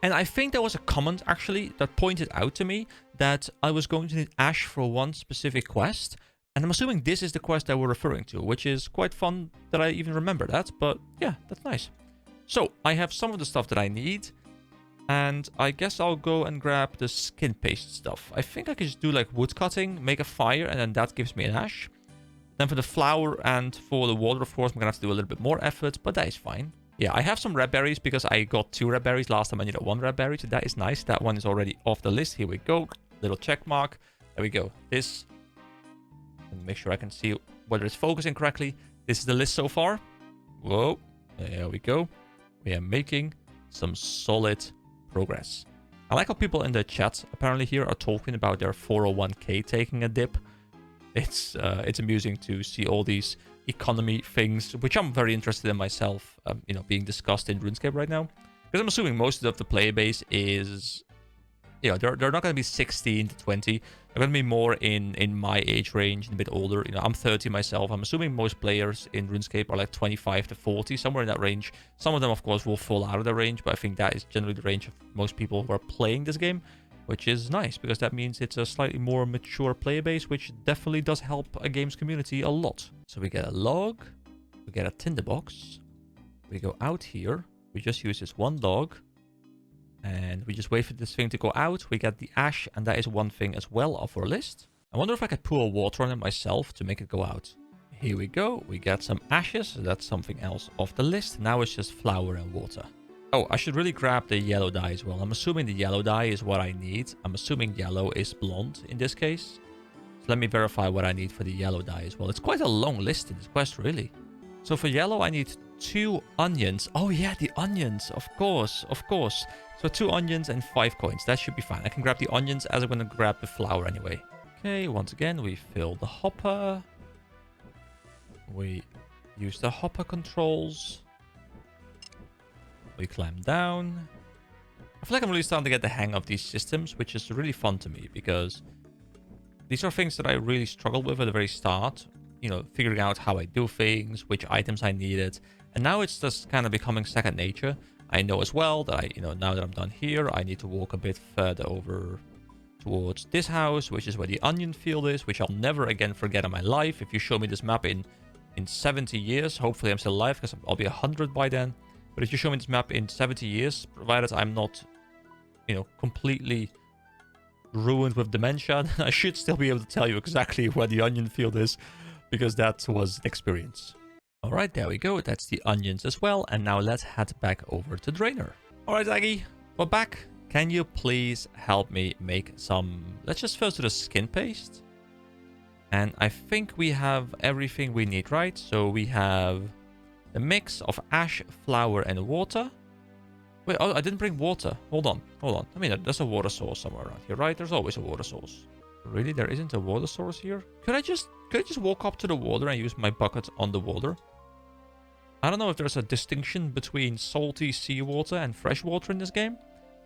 And I think there was a comment, actually, that pointed out to me that I was going to need ash for one specific quest. And I'm assuming this is the quest that we're referring to, which is quite fun that I even remember that. But yeah, that's nice. So I have some of the stuff that I need. And I guess I'll go and grab the skin paste stuff. I think I can just do like wood cutting, make a fire, and then that gives me an ash. Then for the flour and for the water, of course, I'm going to have to do a little bit more effort, but that is fine. Yeah, I have some red berries because I got 2 red berries. Last time I needed 1 red berry, so that is nice. That one is already off the list. Here we go. Little check mark. There we go. This... Let me make sure I can see whether it's focusing correctly. This is the list so far. Whoa. There we go. We are making some solid progress. I like how people in the chat apparently here are talking about their 401k taking a dip. It's amusing to see all these economy things, which I'm very interested in myself, you know, being discussed in RuneScape right now. Because I'm assuming most of the player base is, you know, they're not going to be 16 to 20. They're going to be more in my age range, and a bit older. You know, I'm 30 myself. I'm assuming most players in RuneScape are like 25 to 40, somewhere in that range. Some of them, of course, will fall out of the range, but I think that is generally the range of most people who are playing this game, which is nice, because that means it's a slightly more mature player base, which definitely does help a game's community a lot. So we get a log, we get a tinderbox, we go out here, we just use this 1 log, and we just wait for this thing to go out. We get the ash, and that is 1 thing as well off our list. I wonder if I could pour water on it myself to make it go out. Here we go, we get some ashes, so that's something else off the list. Now it's just flour and water. Oh, I should really grab the yellow dye as well. I'm assuming the yellow dye is what I need. I'm assuming yellow is blonde in this case. So let me verify what I need for the yellow dye as well. It's quite a long list in this quest, really. So for yellow, I need 2 onions. Oh yeah, the onions. Of course, of course. So 2 onions and 5 coins. That should be fine. I can grab the onions as I'm going to grab the flour anyway. Okay, once again, we fill the hopper. We use the hopper controls. We climb down. I feel like I'm really starting to get the hang of these systems, which is really fun to me, because these are things that I really struggled with at the very start. You know, figuring out how I do things, which items I needed. And now it's just kind of becoming second nature. I know as well that now that I'm done here, I need to walk a bit further over towards this house, which is where the onion field is, which I'll never again forget in my life. If you show me this map in 70 years, hopefully I'm still alive, because I'll be 100 by then. But if you show me this map in 70 years, provided I'm not, you know, completely ruined with dementia, I should still be able to tell you exactly where the onion field is, because that was an experience. All right, there we go. That's the onions as well. And now let's head back over to Drainer. All right, Aggie, we're back. Can you please help me make some... Let's just first do the skin paste. And I think we have everything we need, right? So we have the mix of ash, flour, and water. Wait, oh, I didn't bring water. Hold on. I mean, there's a water source somewhere around here, right? There's always a water source. Really? There isn't a water source here? Could I just walk up to the water and use my bucket on the water? I don't know if there's a distinction between salty seawater and fresh water in this game,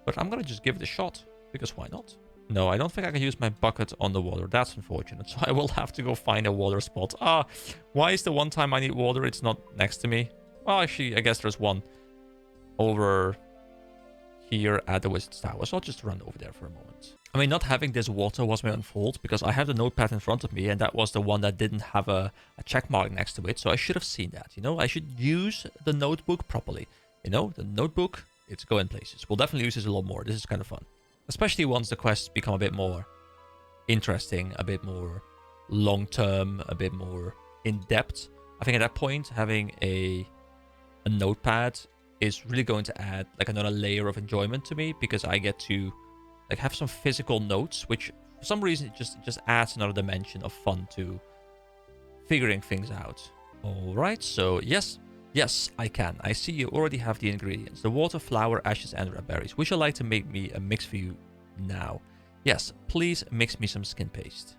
but I'm gonna just give it a shot, because why not? No, I don't think I can use my bucket on the water. That's unfortunate. So I will have to go find a water spot. Why is the one time I need water, it's not next to me? Well, actually, I guess there's one over here at the Wizard's Tower. So I'll just run over there for a moment. I mean, not having this water was my own fault, because I have the notepad in front of me, and that was the one that didn't have a check mark next to it. So I should have seen that, you know? I should use the notebook properly. You know, the notebook it's going places. We'll definitely use this a lot more. This is kind of fun. Especially once the quests become a bit more interesting, a bit more long-term, a bit more in-depth. I think at that point, having a notepad is really going to add like another layer of enjoyment to me, because I get to like have some physical notes, which for some reason it just adds another dimension of fun to figuring things out. All right, so yes, I can. I see you already have the ingredients: the water, flour, ashes, and red berries. Would you like to make me a mix for you now? Yes, please mix me some skin paste.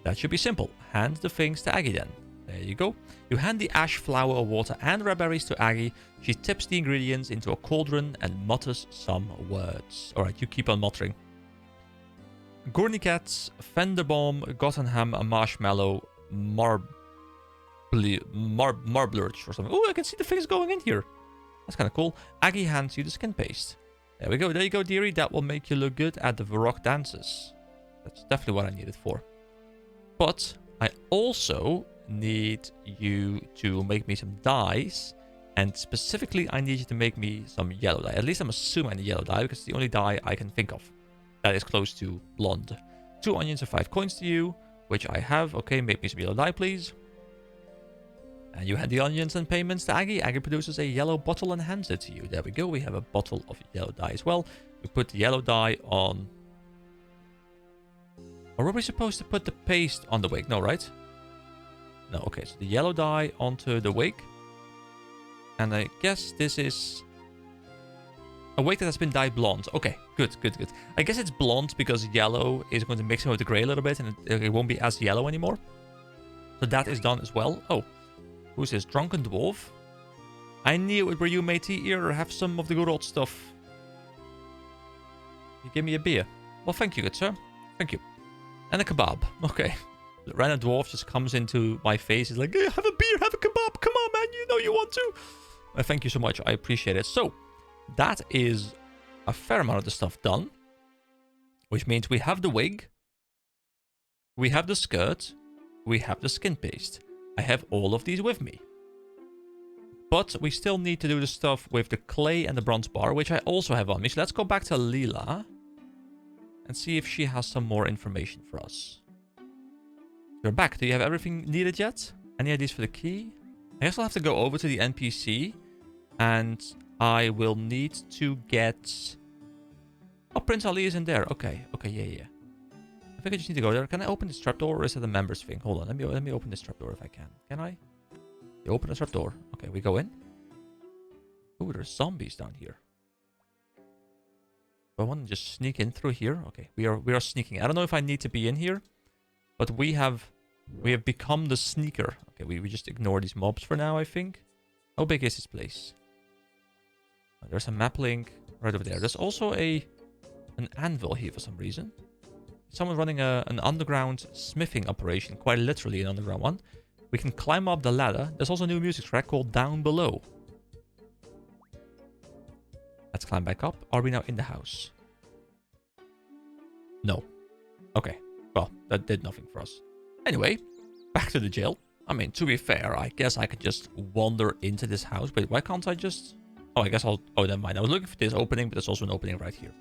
That should be simple. Hand the things to Aggie then. There you go. You hand the ash, flour, water, and red berries to Aggie. She tips the ingredients into a cauldron and mutters some words. Alright, you keep on muttering. Gournicats, Fenderbomb, Gottenham, a marshmallow, marblurch or something. Oh, I can see the things going in here. That's kind of cool. Aggie hands you the skin paste. There we go. There you go, dearie. That will make you look good at the Varrock dances. That's definitely what I need it for. But I also need you to make me some dyes. And specifically, I need you to make me some yellow dye. At least I'm assuming I need yellow dye, because it's the only dye I can think of that is close to blonde. 2 onions and 5 coins to you, which I have. Okay, make me some yellow dye, please. And you hand the onions and payments to Aggie. Aggie produces a yellow bottle and hands it to you. There we go. We have a bottle of yellow dye as well. We put the yellow dye on... Or were we supposed to put the paste on the wig? No, right? No, okay. So the yellow dye onto the wig. And I guess this is a wig that has been dyed blonde. Okay, good. I guess it's blonde because yellow is going to mix in with the gray a little bit, and it won't be as yellow anymore. So that is done as well. Oh. Who's this? Drunken dwarf? I knew it were you, matey. Here, have some of the good old stuff. You give me a beer. Well, thank you, good sir. Thank you. And a kebab. Okay. The random dwarf just comes into my face. He's like, hey, have a beer, have a kebab. Come on, man. You know you want to. Thank you so much. I appreciate it. So, that is a fair amount of the stuff done. Which means we have the wig. We have the skirt. We have the skin paste. I have all of these with me. But we still need to do the stuff with the clay and the bronze bar, which I also have on me. So let's go back to Leela and see if she has some more information for us. You're back. Do you have everything needed yet? Any ideas for the key? I guess I'll have to go over to the NPC and I will need to get... Oh, Prince Ali is in there. Okay, yeah. I think I just need to go there. Can I open this trapdoor, or is it a members thing? Hold on, let me open this trapdoor if I can. Can I? You open the trapdoor. Okay, we go in. Oh, there's zombies down here. Do I want to just sneak in through here? Okay, we are sneaking. I don't know if I need to be in here, but we have become the sneaker. Okay, we just ignore these mobs for now, I think. How big is this place? Oh, there's a map link right over there. There's also an anvil here for some reason. Someone running an underground smithing operation, quite literally an underground one. We can climb up the ladder. There's also a new music track called Down Below. Let's climb back up. Are we now in the house? No. Okay. Well, that did nothing for us. Anyway, back to the jail. I mean, to be fair, I guess I could just wander into this house. Wait, why can't I just... Oh, I guess I'll... Oh, never mind. I was looking for this opening, but there's also an opening right here.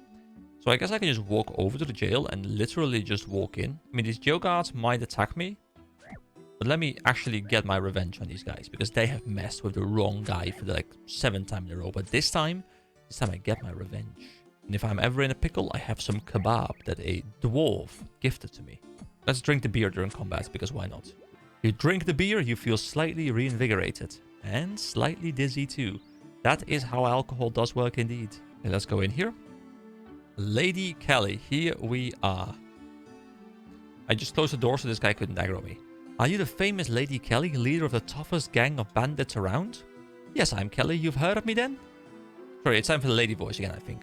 So I guess I can just walk over to the jail and literally just walk in. I mean, these jail guards might attack me. But let me actually get my revenge on these guys, because they have messed with the wrong guy for the, like 7th time in a row. But this time I get my revenge. And if I'm ever in a pickle, I have some kebab that a dwarf gifted to me. Let's drink the beer during combat, because why not? You drink the beer, you feel slightly reinvigorated. And slightly dizzy too. That is how alcohol does work indeed. Okay, let's go in here. Lady Kelly, here we are. I just closed the door so this guy couldn't aggro me. Are you the famous Lady Kelly, leader of the toughest gang of bandits around? Yes, I'm Kelly. You've heard of me then? Sorry, it's time for the lady voice again, I think.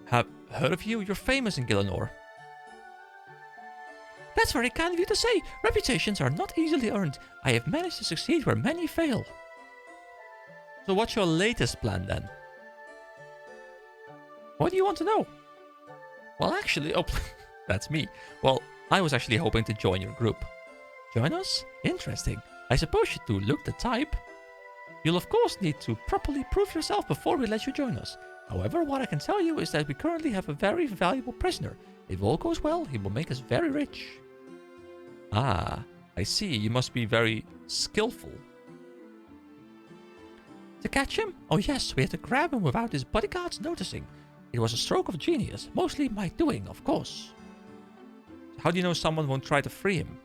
Have heard of you? You're famous in Gillinor. That's very kind of you to say. Reputations are not easily earned. I have managed to succeed where many fail. So what's your latest plan then? What do you want to know? Well, actually... Oh, that's me. Well, I was actually hoping to join your group. Join us? Interesting. I suppose you do look the type. You'll of course need to properly prove yourself before we let you join us. However, what I can tell you is that we currently have a very valuable prisoner. If all goes well, he will make us very rich. Ah, I see. You must be very skillful. To catch him? Oh yes, we had to grab him without his bodyguards noticing. It was a stroke of genius, mostly my doing, of course. How do you know someone won't try to free him?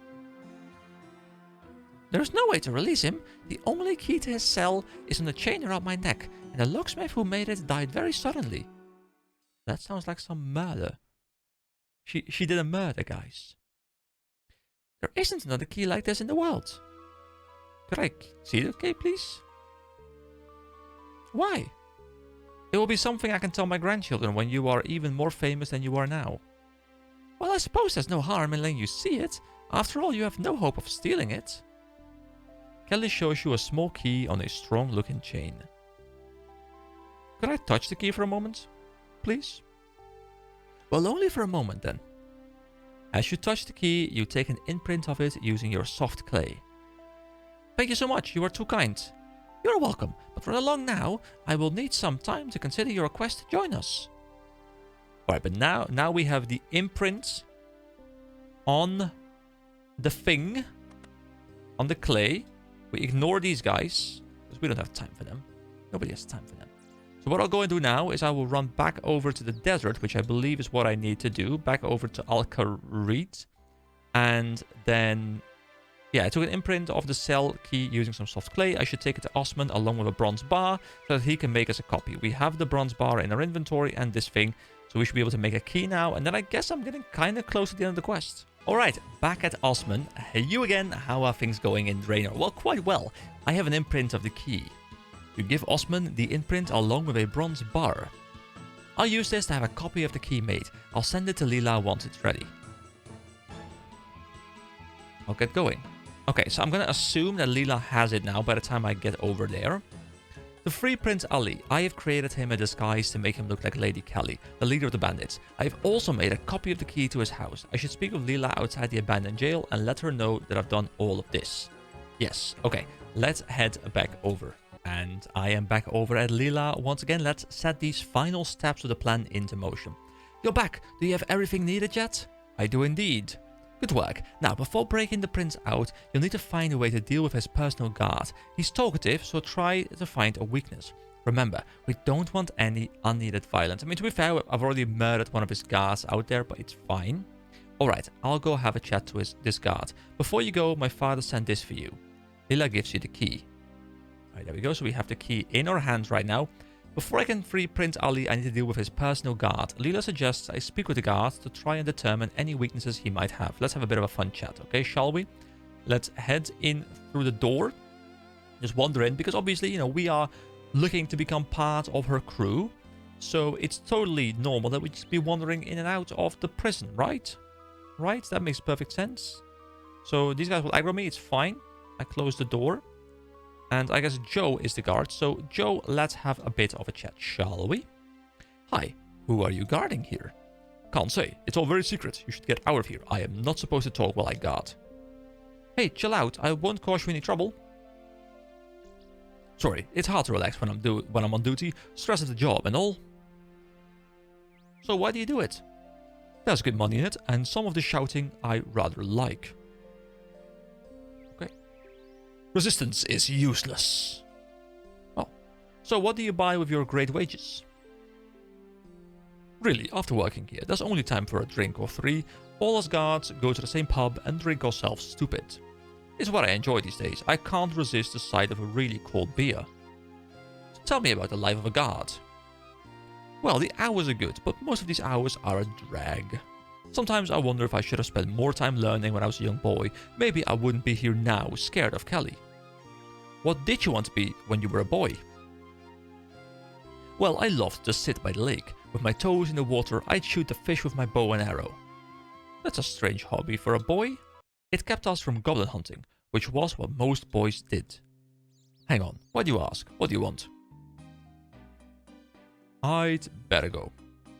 There's no way to release him. The only key to his cell is on the chain around my neck, and the locksmith who made it died very suddenly. That sounds like some murder. She did a murder, guys. There isn't another key like this in the world. Could I see the key, please? Why? It will be something I can tell my grandchildren when you are even more famous than you are now. Well, I suppose there's no harm in letting you see it. After all, you have no hope of stealing it. Kelly shows you a small key on a strong-looking chain. Could I touch the key for a moment, please? Well, only for a moment then. As you touch the key, you take an imprint of it using your soft clay. Thank you so much, you are too kind. You're welcome, but run along now. I will need some time to consider your request to join us. Alright, but now we have the imprint on the thing, on the clay. We ignore these guys, because we don't have time for them. Nobody has time for them. So what I'll go and do now is I will run back over to the desert, which I believe is what I need to do. Back over to Al-Kharid. And then, yeah, I took an imprint of the cell key using some soft clay. I should take it to Osman along with a bronze bar so that he can make us a copy. We have the bronze bar in our inventory and this thing. So we should be able to make a key now. And then I guess I'm getting kind of close to the end of the quest. Alright, back at Osman. Hey, you again. How are things going in Draenor? Well, quite well. I have an imprint of the key. You give Osman the imprint along with a bronze bar. I'll use this to have a copy of the key made. I'll send it to Lila once it's ready. I'll get going. Okay, so I'm going to assume that Lila has it now by the time I get over there. To free Prince Ali, I have created him a disguise to make him look like Lady Kelly, the leader of the bandits. I have also made a copy of the key to his house. I should speak with Lila outside the abandoned jail and let her know that I've done all of this. Yes, okay, let's head back over. And I am back over at Lila once again. Let's set these final steps of the plan into motion. You're back. Do you have everything needed yet? I do indeed. Good work. Now, before breaking the prince out, you'll need to find a way to deal with his personal guard. He's talkative, so try to find a weakness. Remember, we don't want any unneeded violence. I mean, to be fair, I've already murdered one of his guards out there, but it's fine. Alright, I'll go have a chat to this guard. Before you go, my father sent this for you. Lila gives you the key. Alright, there we go. So we have the key in our hands right now. Before I can free Prince Ali, I need to deal with his personal guard. Lila suggests I speak with the guard to try and determine any weaknesses he might have. Let's have a bit of a fun chat, okay, shall we? Let's head in through the door. Just wander in, because obviously, you know, we are looking to become part of her crew. So it's totally normal that we just be wandering in and out of the prison, right? Right? That makes perfect sense. So these guys will aggro me, it's fine. I close the door. And I guess Joe is the guard. So, Joe, let's have a bit of a chat, shall we? Hi, who are you guarding here? Can't say. It's all very secret. You should get out of here. I am not supposed to talk while I guard. Hey, chill out. I won't cause you any trouble. Sorry, it's hard to relax when I'm on duty. Stress of the job and all. So why do you do it? There's good money in it, and some of the shouting I rather like. Resistance is useless. Oh, so what do you buy with your great wages? Really, after working here, there's only time for a drink or three. All us guards go to the same pub and drink ourselves stupid. It's what I enjoy these days. I can't resist the sight of a really cold beer. So tell me about the life of a guard. Well, the hours are good, but most of these hours are a drag. Sometimes I wonder if I should have spent more time learning when I was a young boy. Maybe I wouldn't be here now, scared of Kelly. What did you want to be when you were a boy? Well, I loved to sit by the lake. With my toes in the water, I'd shoot the fish with my bow and arrow. That's a strange hobby for a boy. It kept us from goblin hunting, which was what most boys did. Hang on, why do you ask? What do you want? I'd better go.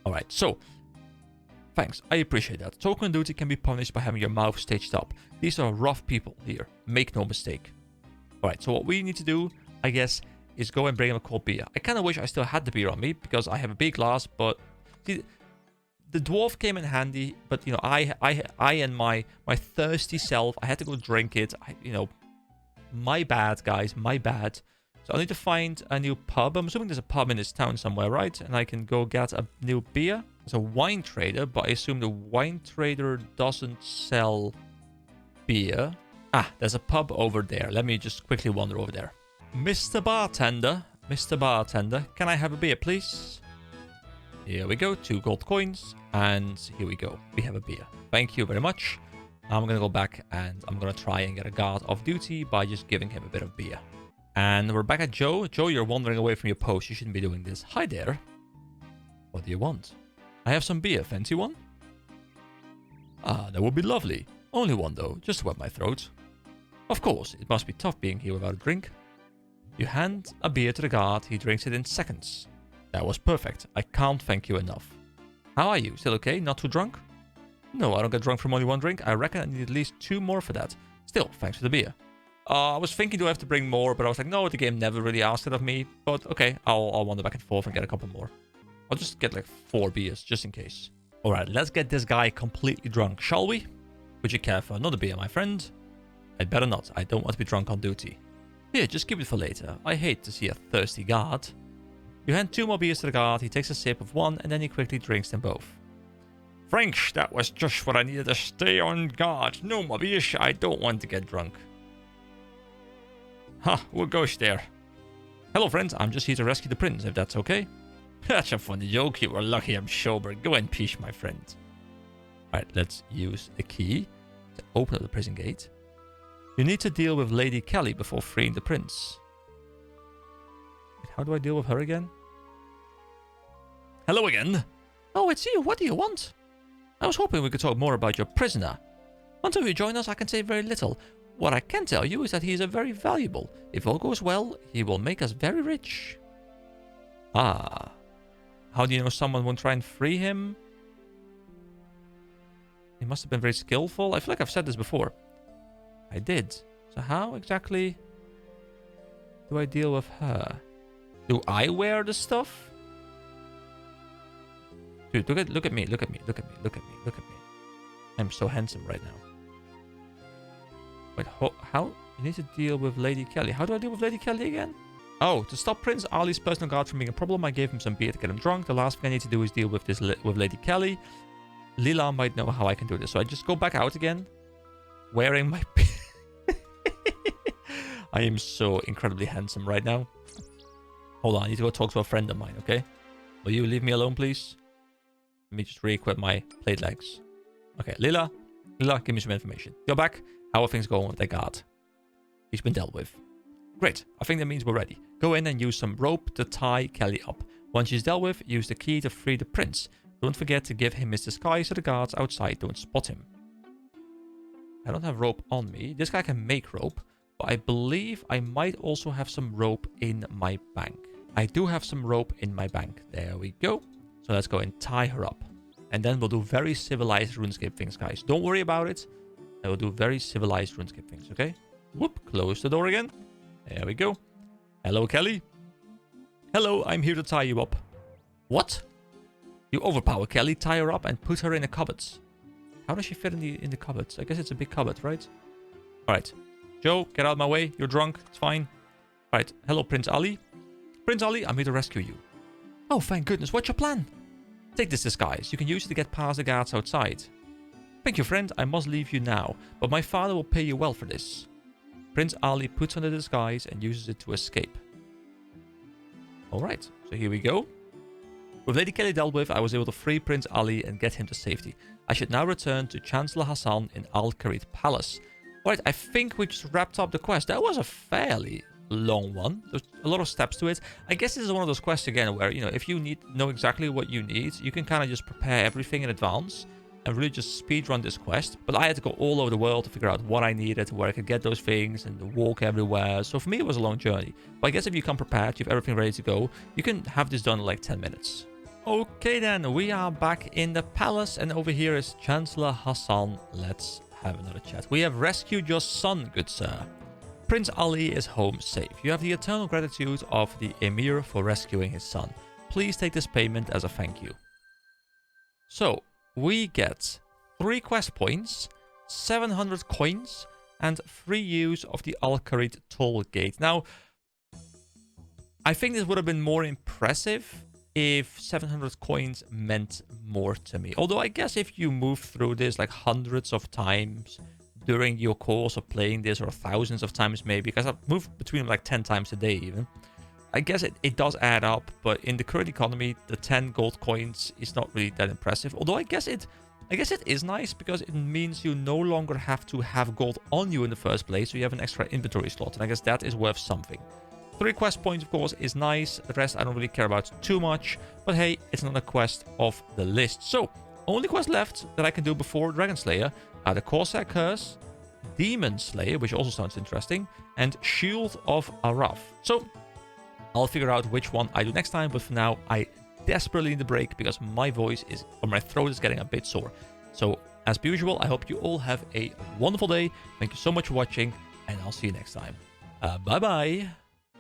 Alright, so... Thanks, I appreciate that. Token on duty can be punished by having your mouth stitched up. These are rough people here, make no mistake. Alright, so what we need to do, I guess, is go and bring him a cold beer. I kind of wish I still had the beer on me because I have a big glass, but see, the dwarf came in handy, but you know, I and my thirsty self, I had to go drink it. You know, my bad, guys, my bad. So I need to find a new pub. I'm assuming there's a pub in this town somewhere, right? And I can go get a new beer. There's a wine trader, but I assume the wine trader doesn't sell beer. Ah, there's a pub over there. Let me just quickly wander over there. Mr. Bartender, can I have a beer, please? Here we go, 2 gold coins, and here we go. We have a beer. Thank you very much. I'm gonna go back and I'm gonna try and get a guard off duty by just giving him a bit of beer. And we're back at Joe. Joe, you're wandering away from your post. You shouldn't be doing this. Hi there. What do you want? I have some beer. Fancy one? Ah, that would be lovely. Only one though, just to wet my throat. Of course, it must be tough being here without a drink. You hand a beer to the guard, he drinks it in seconds. That was perfect. I can't thank you enough. How are you? Still okay? Not too drunk? No, I don't get drunk from only one drink. I reckon I need at least 2 more for that. Still, thanks for the beer. I was thinking, do I have to bring more? But I was like, no, the game never really asked it of me. But okay, I'll wander back and forth and get a couple more. I'll just get like 4 beers, just in case. Alright, let's get this guy completely drunk, shall we? Would you care for another beer, my friend? I'd better not. I don't want to be drunk on duty. Here, just keep it for later. I hate to see a thirsty guard. You hand 2 more beers to the guard, he takes a sip of one, and then he quickly drinks them both. French, that was just what I needed to stay on guard. No more beers, I don't want to get drunk. Ha, we'll go there. Hello, friends, I'm just here to rescue the prince, if that's okay. That's a funny joke, you were lucky I'm sober. Go in peace, my friend. Alright, let's use the key to open up the prison gate. You need to deal with Lady Kelly before freeing the prince. How do I deal with her again? Hello again. Oh, it's you. What do you want? I was hoping we could talk more about your prisoner. Until you join us, I can say very little. What I can tell you is that he is a very valuable. If all goes well, he will make us very rich. Ah. How do you know someone won't try and free him? He must have been very skillful. I feel like I've said this before. I did. So how exactly do I deal with her? Do I wear the stuff? Dude, look at me. I'm so handsome right now. Wait, how? You need to deal with Lady Kelly. How do I deal with Lady Kelly again? Oh, to stop Prince Ali's personal guard from being a problem, I gave him some beer to get him drunk. The last thing I need to do is deal with this with Lady Kelly. Lila might know how I can do this. So I just go back out again, wearing my... I am so incredibly handsome right now. Hold on, I need to go talk to a friend of mine, okay? Will you leave me alone, please? Let me just re-equip my plate legs. Okay, Lila, give me some information. Go back. How are things going with the guard? He's been dealt with. Great, I think that means we're ready. Go in and use some rope to tie Kelly up. Once she's dealt with, use the key to free the prince. Don't forget to give him his disguise so the guards outside don't spot him. I don't have rope on me. This guy can make rope, but I believe I might also have some rope in my bank. I do have some rope in my bank. There we go. So let's go and tie her up. And then we'll do very civilized RuneScape things, guys. Don't worry about it. I will do very civilized RuneScape things, okay? Whoop, close the door again. There we go. Hello, Kelly. Hello, I'm here to tie you up. What? You overpower Kelly, tie her up, and put her in the cupboards. How does she fit in the cupboards? I guess it's a big cupboard, right? Alright. Joe, get out of my way. You're drunk. It's fine. Alright. Hello, Prince Ali. Prince Ali, I'm here to rescue you. Oh, thank goodness. What's your plan? Take this disguise. You can use it to get past the guards outside. Thank you, friend. I must leave you now, but my father will pay you well for this. Prince Ali puts on the disguise and uses it to escape. Alright, so here we go. With Lady Kelly dealt with, I was able to free Prince Ali and get him to safety. I should now return to Chancellor Hassan in Al Kharid Palace. Alright, I think we just wrapped up the quest. That was a fairly long one. There's a lot of steps to it. I guess this is one of those quests again where, you know, if you know exactly what you need, you can kind of just prepare everything in advance and really just speedrun this quest. But I had to go all over the world to figure out what I needed, where I could get those things, and walk everywhere. So for me, it was a long journey. But I guess if you come prepared, you have everything ready to go, you can have this done in like 10 minutes. Okay then, we are back in the palace, and over here is Chancellor Hassan. Let's have another chat. We have rescued your son, good sir. Prince Ali is home safe. You have the eternal gratitude of the Emir for rescuing his son. Please take this payment as a thank you. So, we get 3 quest points, 700 coins, and 3 use of the Al-Kharid toll gate. Now, I think this would have been more impressive if 700 coins meant more to me. Although I guess if you move through this like hundreds of times during your course of playing this, or thousands of times maybe, because I've moved between like 10 times a day even, I guess it does add up. But in the current economy, the 10 gold coins is not really that impressive. Although I guess it is nice because it means you no longer have to have gold on you in the first place, so you have an extra inventory slot, and I guess that is worth something. 3 quest points, of course, is nice. The rest I don't really care about too much. But hey, it's another quest of the list. So, only quest left that I can do before Dragon Slayer are the Corsair Curse, Demon Slayer, which also sounds interesting, and Shield of Araf. So, I'll figure out which one I do next time. But for now, I desperately need a break because my voice is, or my throat is getting a bit sore. So, as per usual, I hope you all have a wonderful day. Thank you so much for watching, and I'll see you next time. Bye-bye.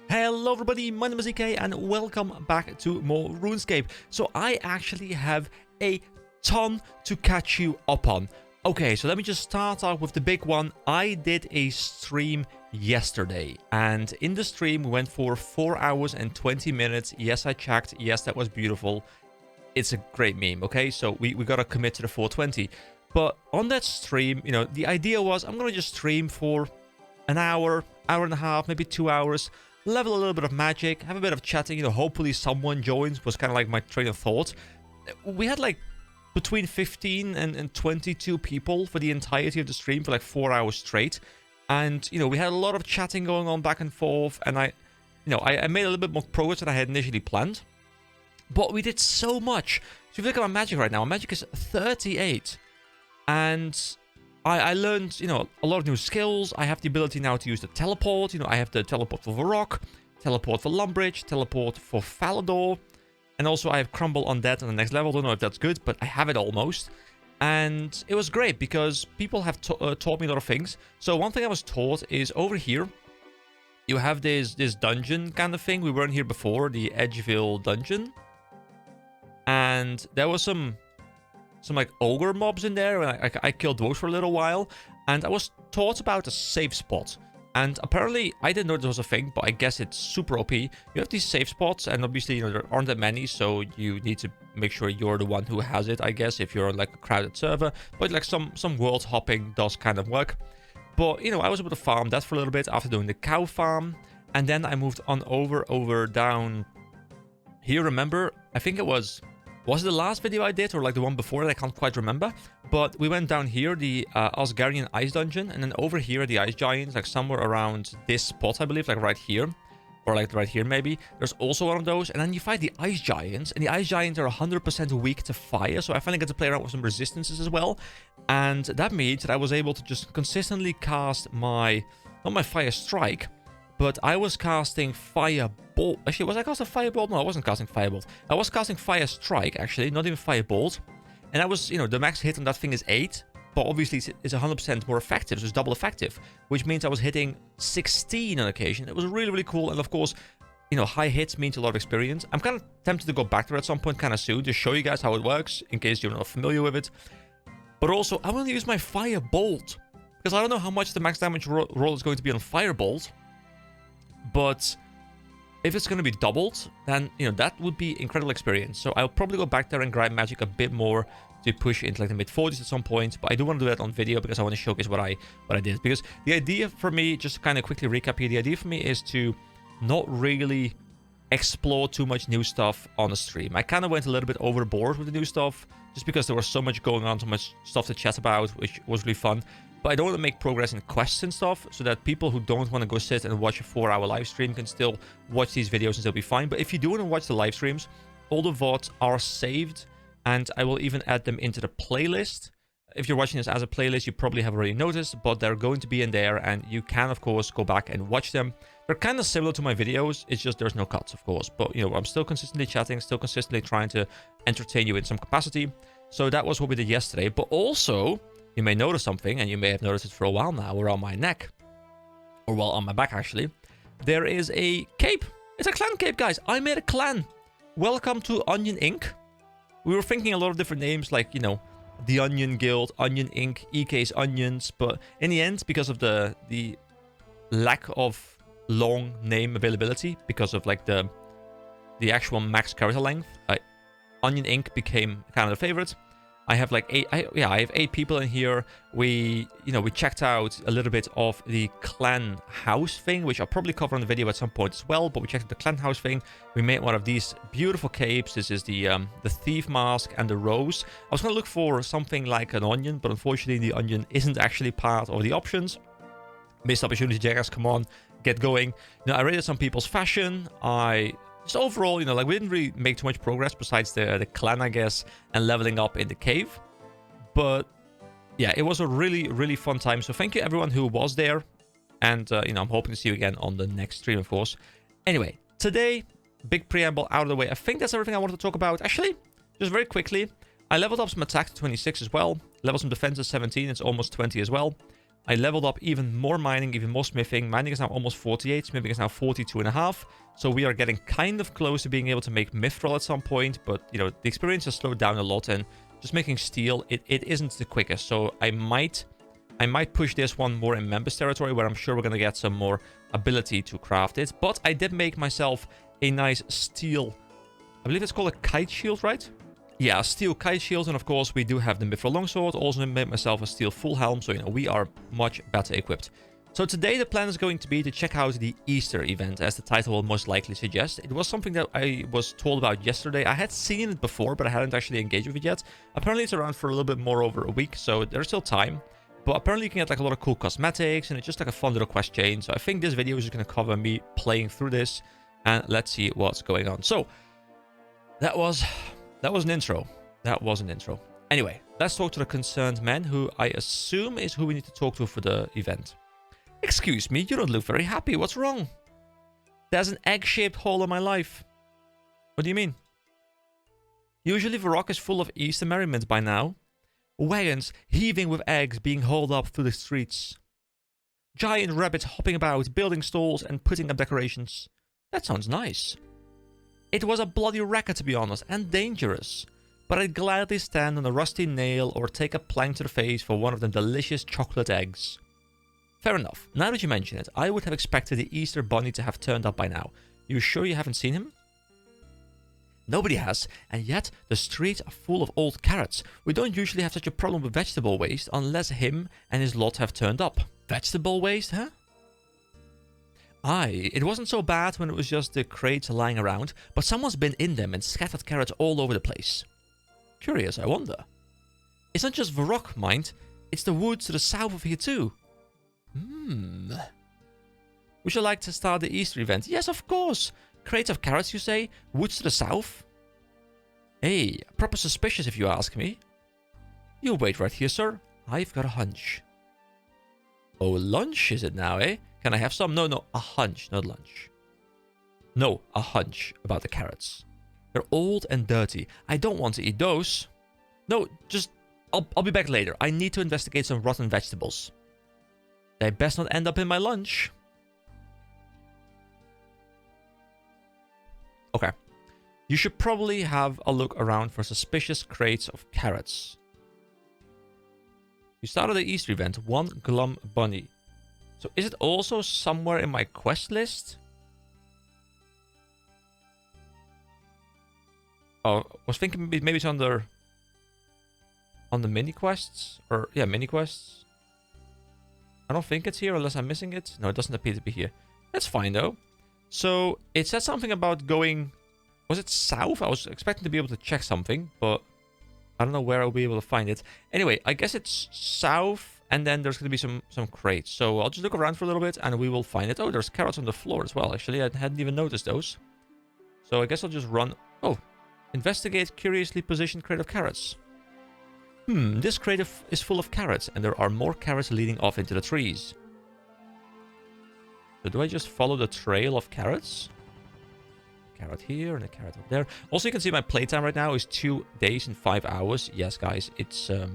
Hello everybody, my name is EK and welcome back to more RuneScape. So I actually have a ton to catch you up on. Okay, so let me just start off with the big one. I did a stream yesterday, and in the stream we went for 4 hours and 20 minutes. Yes, I checked. Yes, that was beautiful. It's a great meme, okay? So we gotta commit to the 420. But on that stream, you know, the idea was I'm gonna just stream for an hour, hour and a half, maybe 2 hours. Level a little bit of magic, have a bit of chatting, you know, hopefully someone joins, was kind of like my train of thought. We had like between 15 and 22 people for the entirety of the stream for like 4 hours straight. And, you know, we had a lot of chatting going on back and forth, and I made a little bit more progress than I had initially planned. But we did so much. So if you look at my magic right now, my magic is 38. And I learned, you know, a lot of new skills. I have the ability now to use the teleport. You know, I have the teleport for Varrock, teleport for Lumbridge, teleport for Falador. And also I have Crumble Undead on the next level. Don't know if that's good, but I have it almost. And it was great because people have taught me a lot of things. So one thing I was taught is over here, you have this dungeon kind of thing. We weren't here before, the Edgeville dungeon. And there was some like ogre mobs in there, and I killed those for a little while, and I was taught about a safe spot. And apparently I didn't know there was a thing, but I guess it's super OP. You have these safe spots, and obviously, you know, there aren't that many, so you need to make sure you're the one who has it, I guess, if you're on like a crowded server. But like some world hopping does kind of work. But, you know, I was able to farm that for a little bit after doing the cow farm, and then I moved on over down here. Remember, I think it was it the last video I did, or like the one before that? I can't quite remember. But we went down here, the Asgardian Ice Dungeon, and then over here, the Ice Giants, like somewhere around this spot, I believe, like right here. Or like right here, maybe. There's also one of those. And then you fight the Ice Giants, and the Ice Giants are 100% weak to fire, so I finally got to play around with some resistances as well. And that means that I was able to just consistently cast my, not my Fire Strike, but I was casting Firebolt. Actually, was I casting Firebolt? No, I wasn't casting Firebolt. I was casting Fire Strike, actually, not even Firebolt. And I was, you know, the max hit on that thing is 8. But obviously, it's 100% more effective, so it's double effective. Which means I was hitting 16 on occasion. It was really, really cool. And of course, you know, high hits means a lot of experience. I'm kind of tempted to go back there at some point kind of soon to show you guys how it works, in case you're not familiar with it. But also, I want to use my Firebolt, because I don't know how much the max damage roll is going to be on Firebolt. But if it's going to be doubled, then, you know, that would be incredible experience. So I'll probably go back there and grind magic a bit more to push into like the mid-40s at some point. But I do want to do that on video because I want to showcase what I did. Because the idea for me, just to kind of quickly recap here, the idea for me is to not really explore too much new stuff on the stream. I kind of went a little bit overboard with the new stuff just because there was so much going on, so much stuff to chat about, which was really fun. But I don't want to make progress in quests and stuff, so that people who don't want to go sit and watch a 4-hour live stream can still watch these videos and still be fine. But if you do want to watch the live streams, all the VODs are saved, and I will even add them into the playlist. If you're watching this as a playlist, you probably have already noticed, but they're going to be in there, and you can, of course, go back and watch them. They're kind of similar to my videos, it's just there's no cuts, of course. But, you know, I'm still consistently chatting, still consistently trying to entertain you in some capacity. So that was what we did yesterday. But also, you may notice something, and you may have noticed it for a while now, around my neck. or well, on my back actually, there is a cape. It's a clan cape, guys. I made a clan. Welcome to Onion Inc. We were thinking a lot of different names, like, you know, the Onion Guild, Onion Inc., EK's Onions, but in the end, because of the lack of long name availability, because of like the actual max character length, Onion Inc. became kind of the favorite. I have like I have 8 people in here. We checked out a little bit of the clan house thing, which I'll probably cover on the video at some point as well, but we checked out the clan house thing. We made one of these beautiful capes. This is the thief mask and the rose. I was going to look for something like an onion, but unfortunately the onion isn't actually part of the options. Missed opportunity, Jaggers, come on, get going. You know, I rated some people's fashion. Just overall, you know, like, we didn't really make too much progress besides the clan, I guess, and leveling up in the cave. But yeah, it was a really, really fun time. So thank you everyone who was there. And, you know, I'm hoping to see you again on the next stream, of course. Anyway, today, big preamble out of the way. I think that's everything I wanted to talk about. Actually, just very quickly, I leveled up some attack to 26 as well. Leveled some defense to 17. It's almost 20 as well. I leveled up even more mining, even more smithing. Mining is now almost 48. Smithing is now 42.5. So we are getting kind of close to being able to make mithril at some point. But, you know, the experience has slowed down a lot. And just making steel, it isn't the quickest. So I might push this one more in members territory, where I'm sure we're going to get some more ability to craft it. But I did make myself a nice steel, I believe it's called a kite shield, right? Yeah, steel kite shield, and of course we do have the mithril longsword. Also made myself a steel full helm, so, you know, we are much better equipped. So today the plan is going to be to check out the Easter event, as the title will most likely suggest. It was something that I was told about yesterday. I had seen it before, but I hadn't actually engaged with it yet. Apparently it's around for a little bit more over a week, so there's still time. But apparently you can get like a lot of cool cosmetics, and it's just like a fun little quest chain. So I think this video is just going to cover me playing through this, and let's see what's going on. So that was an intro. That was an intro. Anyway, let's talk to the concerned man, who I assume is who we need to talk to for the event. Excuse me, you don't look very happy. What's wrong? There's an egg-shaped hole in my life. What do you mean? Usually the rock is full of Easter merriment by now. Wagons heaving with eggs being hauled up through the streets. Giant rabbits hopping about, building stalls and putting up decorations. That sounds nice. It was a bloody racket, to be honest, and dangerous. But I'd gladly stand on a rusty nail or take a plank to the face for one of them delicious chocolate eggs. Fair enough. Now that you mention it, I would have expected the Easter bunny to have turned up by now. You sure you haven't seen him? Nobody has, and yet the streets are full of old carrots. We don't usually have such a problem with vegetable waste unless him and his lot have turned up. Vegetable waste, huh? Aye, it wasn't so bad when it was just the crates lying around, but someone's been in them and scattered carrots all over the place. Curious, I wonder. It's not just the rock, mind. It's the woods to the south of here too. Would you like to start the Easter event? Yes, of course. Crates of carrots, you say? Woods to the south? Hey, proper suspicious if you ask me. You wait right here, sir. I've got a hunch. Oh, lunch is it now, eh? Can I have some? No, a hunch, not lunch. No, a hunch about the carrots. They're old and dirty. I don't want to eat those. No, just... I'll be back later. I need to investigate some rotten vegetables. They best not end up in my lunch. Okay. You should probably have a look around for suspicious crates of carrots. You started the Easter event. One glum bunny. So is it also somewhere in my quest list? Oh, I was thinking maybe it's under... on the mini quests? Or, yeah, mini quests. I don't think it's here unless I'm missing it. No, it doesn't appear to be here. That's fine though. So it said something about going... was it south? I was expecting to be able to check something, but I don't know where I'll be able to find it. Anyway, I guess it's south, and then there's going to be some crates. So I'll just look around for a little bit, and we will find it. Oh, there's carrots on the floor as well, actually. I hadn't even noticed those. So I guess I'll just run... oh, investigate curiously positioned crate of carrots. This crate is full of carrots, and there are more carrots leading off into the trees. So do I just follow the trail of carrots? A carrot here and a carrot up there. Also, you can see my playtime right now is 2 days and 5 hours. Yes, guys, it's a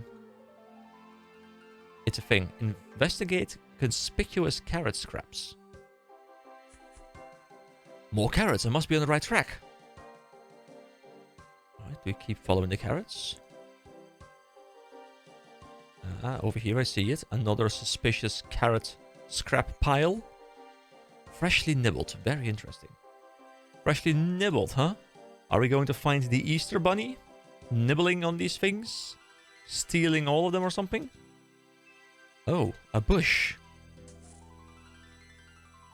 thing. Investigate Conspicuous carrot scraps. More carrots. I must be on the right track. Alright, do we keep following the carrots? Over here I see it. Another suspicious carrot scrap pile. Freshly nibbled. Very interesting. Freshly nibbled, huh? Are we going to find the Easter bunny? Nibbling on these things? Stealing all of them or something? Oh, a bush.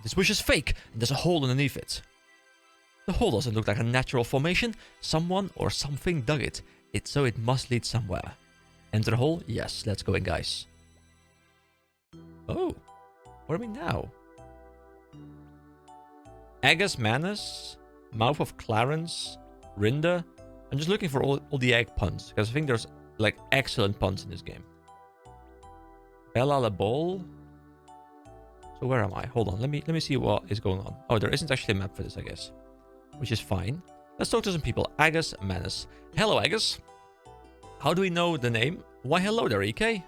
This bush is fake, and there's a hole underneath it. The hole doesn't look like a natural formation. Someone or something dug it. So it must lead somewhere. Enter the hole? Yes, let's go in, guys. Oh, what are we now? Agus Manus, Mouth of Clarence, Rinda. I'm just looking for all the egg puns, because I think there's like excellent puns in this game. Bella La Ball. So where am I? Hold on, let me see what is going on. Oh, there isn't actually a map for this, I guess. Which is fine. Let's talk to some people. Agus Manus. Hello, Agus. How do we know the name? Why, hello there, EK.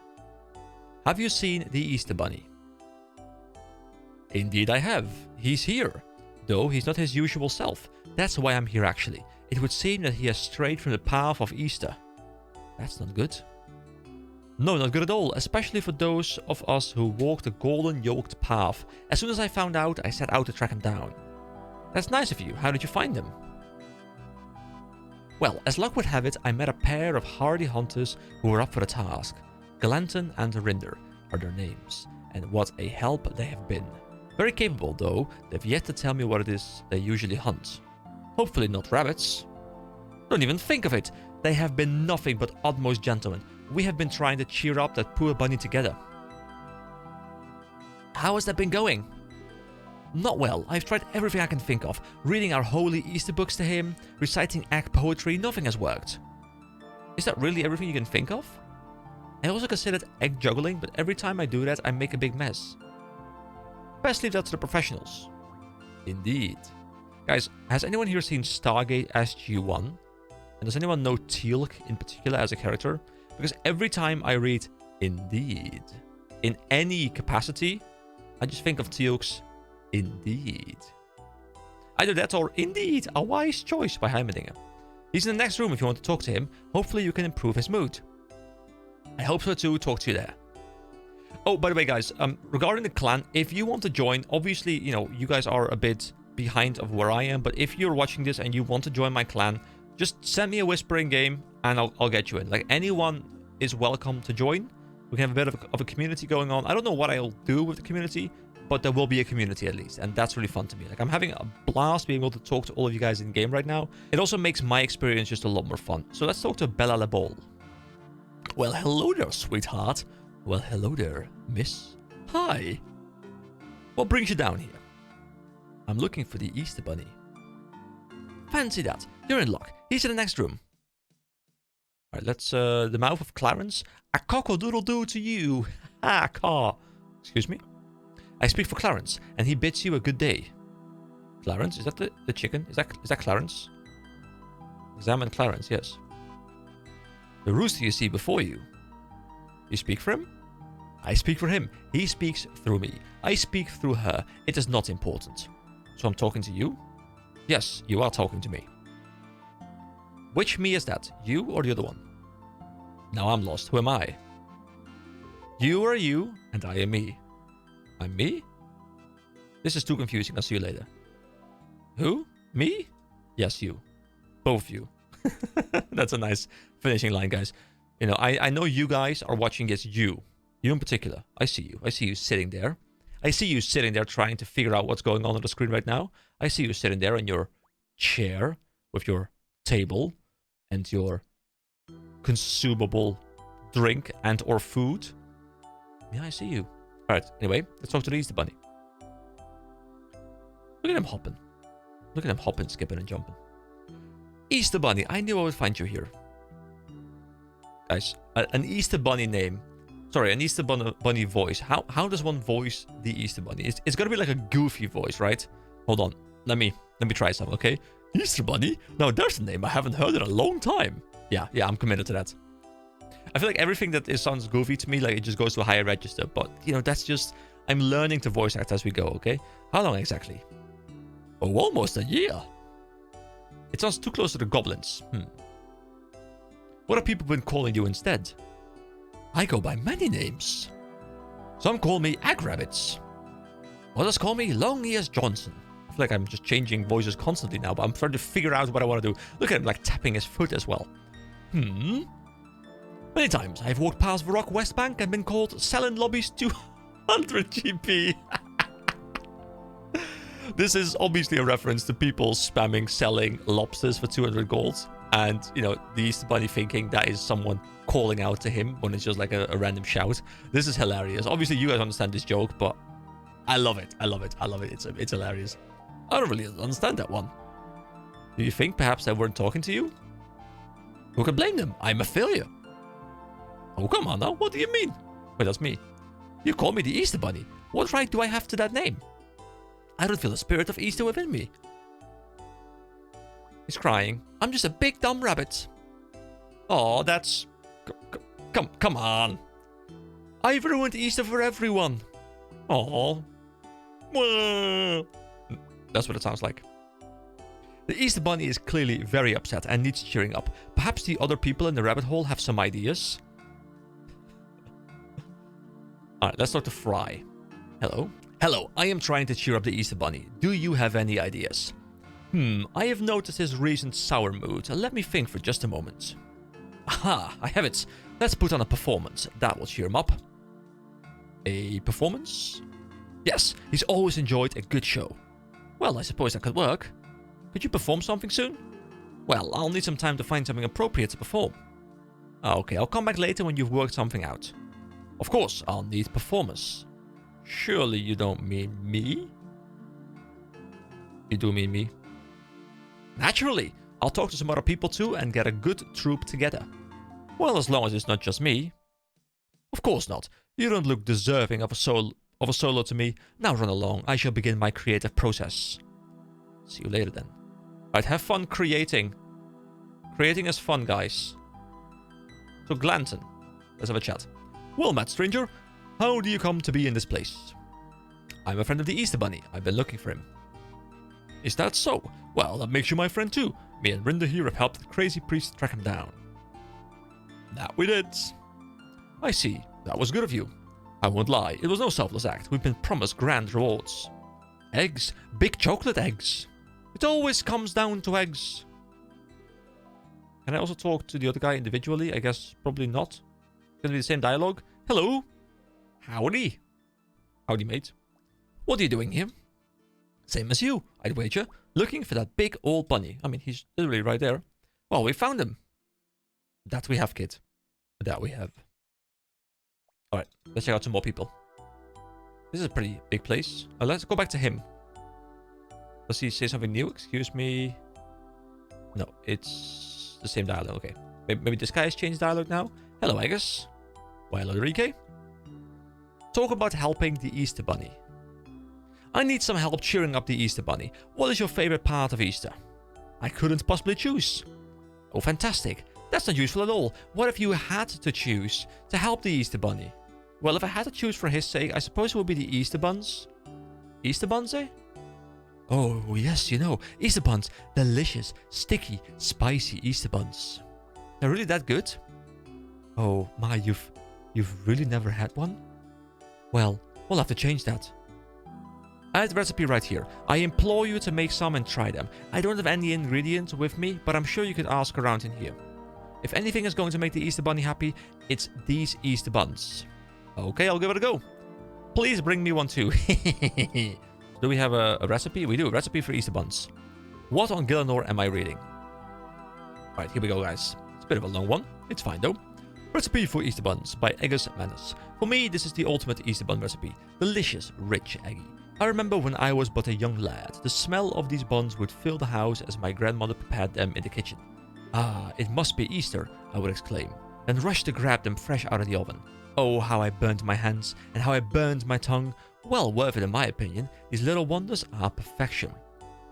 Have you seen the Easter Bunny? Indeed I have. He's here. Though he's not his usual self. That's why I'm here, actually. It would seem that he has strayed from the path of Easter. That's not good. No, not good at all. Especially for those of us who walk the golden yoked path. As soon as I found out, I set out to track him down. That's nice of you. How did you find him? Well, as luck would have it, I met a pair of hardy hunters who were up for the task. Galanton and Rinder are their names, and what a help they have been. Very capable, though. They've yet to tell me what it is they usually hunt. Hopefully not rabbits. Don't even think of it. They have been nothing but utmost gentlemen. We have been trying to cheer up that poor bunny together. How has that been going? Not well. I've tried everything I can think of. Reading our holy Easter books to him, reciting egg poetry, nothing has worked. Is that really everything you can think of? I also considered egg juggling, but every time I do that, I make a big mess. Best leave that to the professionals. Indeed. Guys, has anyone here seen Stargate SG-1? And does anyone know Teal'c in particular as a character? Because every time I read Indeed, in any capacity, I just think of Teal'c's Indeed. Either that or Indeed, a wise choice by Heimerdinger. He's in the next room if you want to talk to him. Hopefully you can improve his mood. I hope so too. Talk to you there. Oh, by the way, guys, regarding the clan, if you want to join, obviously, you know, you guys are a bit behind of where I am, but if you're watching this and you want to join my clan, just send me a whisper in game and I'll get you in. Like, anyone is welcome to join. We can have a bit of a community going on. I don't know what I'll do with the community, but there will be a community at least, and that's really fun to me. Like, I'm having a blast being able to talk to all of you guys in game right now. It also makes my experience just a lot more fun. So let's talk to Bella La Ball. Well, hello there, sweetheart. Well, hello there, miss. Hi. What brings you down here? I'm looking for the Easter Bunny. Fancy that. You're in luck. He's in the next room. Alright, let's, the Mouth of Clarence. A cock-a-doodle-doo to you. Ha, car. Excuse me? I speak for Clarence, and he bids you a good day. Clarence? Is that the chicken? Is that Clarence? Examine Clarence, yes. The rooster you see before you. You speak for him? I speak for him. He speaks through me. I speak through her. It is not important. So I'm talking to you? Yes, you are talking to me. Which me is that? You or the other one? Now I'm lost. Who am I? You are you, and I am me. I'm me? This is too confusing. I'll see you later. Who? Me? Yes, you. Both you. That's a nice finishing line, guys. You know, I know you guys are watching this. You in particular. I see you. I see you sitting there. I see you sitting there trying to figure out what's going on the screen right now. I see you sitting there in your chair with your table and your consumable drink and or food. Yeah, I see you. Alright, anyway, let's talk to the Easter Bunny. Look at him hopping. Look at him hopping, skipping, and jumping. Easter Bunny, I knew I would find you here. Guys, an Easter Bunny name. Sorry, an Easter Bunny voice. How does one voice the Easter Bunny? It's gonna be like a goofy voice, right? Hold on. Let me try some, okay? Easter Bunny? Now there's a name I haven't heard in a long time. Yeah, I'm committed to that. I feel like everything that sounds goofy to me, like, it just goes to a higher register. But, you know, that's just I'm learning to voice act as we go, okay? How long exactly? Oh, almost a year. It sounds too close to the goblins. What have people been calling you instead? I go by many names. Some call me Egg Rabbits. Others call me Long Ears Johnson. I feel like I'm just changing voices constantly now, but I'm trying to figure out what I want to do. Look at him like tapping his foot as well. Many times I've walked past Varrock West Bank and been called Selling Lobbies 200 GP. This is obviously a reference to people spamming selling lobsters for 200 gold. And, you know, the Easter Bunny thinking that is someone calling out to him when it's just like a random shout. This is hilarious. Obviously, you guys understand this joke, but I love it. I love it. I love it. It's hilarious. I don't really understand that one. Do you think perhaps they weren't talking to you? Who can blame them? I'm a failure. Oh, come on now. What do you mean? Wait, that's me. You call me the Easter Bunny. What right do I have to that name? I don't feel the spirit of Easter within me. He's crying. I'm just a big dumb rabbit. Oh, that's... Come on. I've ruined Easter for everyone. Oh. That's what it sounds like. The Easter Bunny is clearly very upset and needs cheering up. Perhaps the other people in the rabbit hole have some ideas. Alright, let's talk to Fry. Hello. Hello, I am trying to cheer up the Easter Bunny. Do you have any ideas? I have noticed his recent sour mood. Let me think for just a moment. Aha, I have it. Let's put on a performance. That will cheer him up. A performance? Yes, he's always enjoyed a good show. Well, I suppose that could work. Could you perform something soon? Well, I'll need some time to find something appropriate to perform. Okay, I'll come back later when you've worked something out. Of course, I'll need performers. Surely you don't mean me? You do mean me. Naturally, I'll talk to some other people too and get a good troupe together. Well, as long as it's not just me. Of course not. You don't look deserving of a solo to me. Now run along. I shall begin my creative process. See you later then. Alright, have fun creating. Creating is fun, guys. So, Glanton. Let's have a chat. Well met, stranger. How do you come to be in this place? I'm a friend of the Easter Bunny. I've been looking for him. Is that so? Well, that makes you my friend too. Me and Rinda here have helped the crazy priest track him down. That we did. I see. That was good of you. I won't lie. It was no selfless act. We've been promised grand rewards. Eggs. Big chocolate eggs. It always comes down to eggs. Can I also talk to the other guy individually? I guess probably not. Gonna be the same dialogue. Hello. Howdy. Howdy, mate. What are you doing here? Same as you, I'd wager. Looking for that big old bunny. I mean, he's literally right there. Well, we found him. That we have, kid. That we have. Alright, let's check out some more people. This is a pretty big place. Let's go back to him. Does he say something new? Excuse me. No, it's the same dialogue. Okay. Maybe this guy has changed dialogue now. Hello, Agus. Why, hello, Enrique. Talk about helping the Easter Bunny. I need some help cheering up the Easter Bunny. What is your favorite part of Easter? I couldn't possibly choose. Oh, fantastic. That's not useful at all. What if you had to choose to help the Easter Bunny? Well, if I had to choose for his sake, I suppose it would be the Easter buns. Easter buns, eh? Oh, yes, you know. Easter buns. Delicious, sticky, spicy Easter buns. They're really that good? Oh, my, you've really never had one? Well, we'll have to change that. I have the recipe right here. I implore you to make some and try them. I don't have any ingredients with me, but I'm sure you could ask around in here. If anything is going to make the Easter Bunny happy, it's these Easter buns. Okay, I'll give it a go. Please bring me one too. Do we have a recipe? We do. A recipe for Easter buns. What on Gillinor am I reading? Alright, here we go, guys. It's a bit of a long one. It's fine, though. Recipe for Easter buns by Agus Manus. For me, this is the ultimate Easter bun recipe. Delicious, rich, eggy. I remember when I was but a young lad, the smell of these buns would fill the house as my grandmother prepared them in the kitchen. Ah, it must be Easter, I would exclaim, and rush to grab them fresh out of the oven. Oh, how I burned my hands, and how I burned my tongue. Well worth it in my opinion, these little wonders are perfection.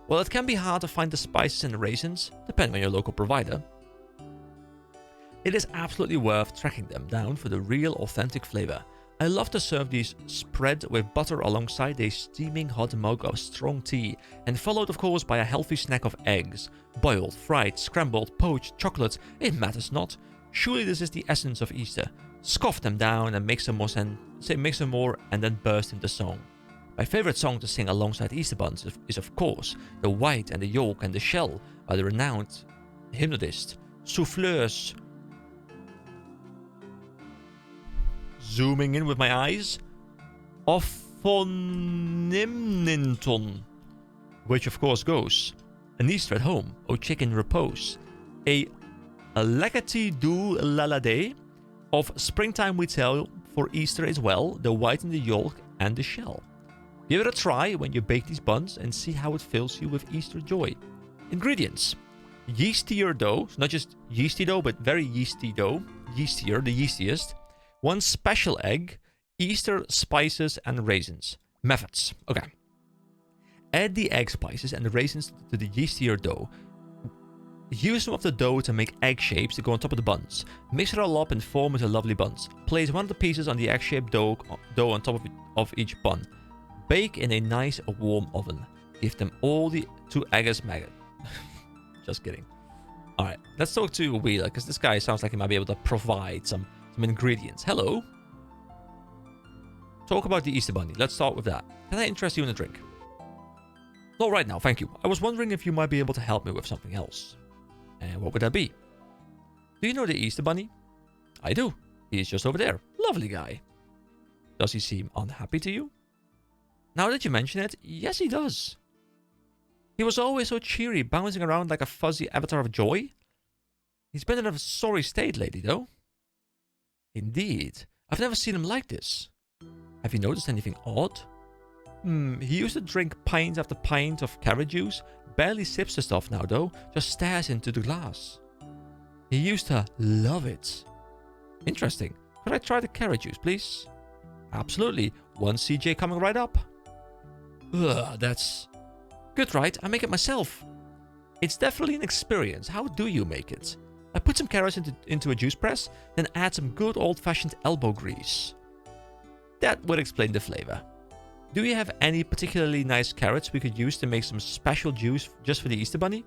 Well, it can be hard to find the spices and raisins, depending on your local provider. It is absolutely worth tracking them down for the real authentic flavor. I love to serve these spread with butter alongside a steaming hot mug of strong tea, and followed of course by a healthy snack of eggs. Boiled, fried, scrambled, poached, chocolate, it matters not. Surely this is the essence of Easter. Scoff them down and make some more and then burst into song. My favorite song to sing alongside Easter buns is of course The White and the Yolk and the Shell by the renowned hypnotist Souffleurs. Zooming in with my eyes. Ophonimninton. Which of course goes. An Easter at home, O chicken repose. A legacy du lalade. Of springtime we tell, for Easter is well, the white and the yolk and the shell. Give it a try when you bake these buns and see how it fills you with Easter joy. Ingredients. Yeastier dough, so not just yeasty dough, but very yeasty dough. Yeastier, the yeastiest. 1 special egg, Easter spices and raisins. Methods. Okay. Add the egg spices and the raisins to the yeastier dough. Use some of the dough to make egg shapes to go on top of the buns. Mix it all up and form into lovely buns. Place one of the pieces on the egg-shaped dough on top of each bun. Bake in a nice warm oven. Give them all the 2 eggs maggot. Just kidding. Alright, let's talk to Wheeler, because this guy sounds like he might be able to provide some ingredients. Hello. Talk about the Easter Bunny. Let's start with that. Can I interest you in a drink? Not right now, thank you. I was wondering if you might be able to help me with something else. And what would that be? Do you know the Easter Bunny? I do. He's just over there. Lovely guy. Does he seem unhappy to you? Now that you mention it, yes he does. He was always so cheery, bouncing around like a fuzzy avatar of joy. He's been in a sorry state lately, though. Indeed. I've never seen him like this. Have you noticed anything odd? He used to drink pint after pint of carrot juice. Barely sips the stuff now, though. Just stares into the glass. He used to love it. Interesting. Could I try the carrot juice, please? Absolutely. 1 CJ coming right up. Ugh, that's... Good, right? I make it myself. It's definitely an experience. How do you make it? I put some carrots into a juice press, then add some good old-fashioned elbow grease. That would explain the flavor. Do you have any particularly nice carrots we could use to make some special juice just for the Easter Bunny?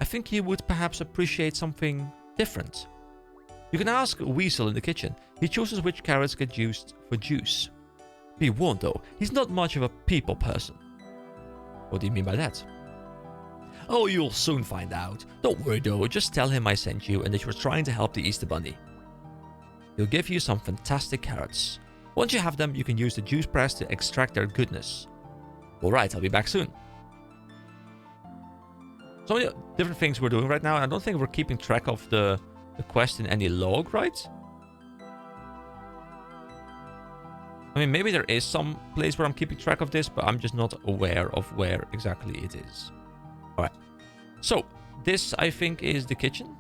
I think he would perhaps appreciate something different. You can ask Weasel in the kitchen. He chooses which carrots get used for juice. Be warned though, he's not much of a people person. What do you mean by that? Oh, you'll soon find out. Don't worry though, just tell him I sent you and that you were trying to help the Easter Bunny. He'll give you some fantastic carrots. Once you have them, you can use the juice press to extract their goodness. Alright, I'll be back soon. So many different things we're doing right now, and I don't think we're keeping track of the quest in any log, right? I mean, maybe there is some place where I'm keeping track of this, but I'm just not aware of where exactly it is. Alright. So, this, I think, is the kitchen.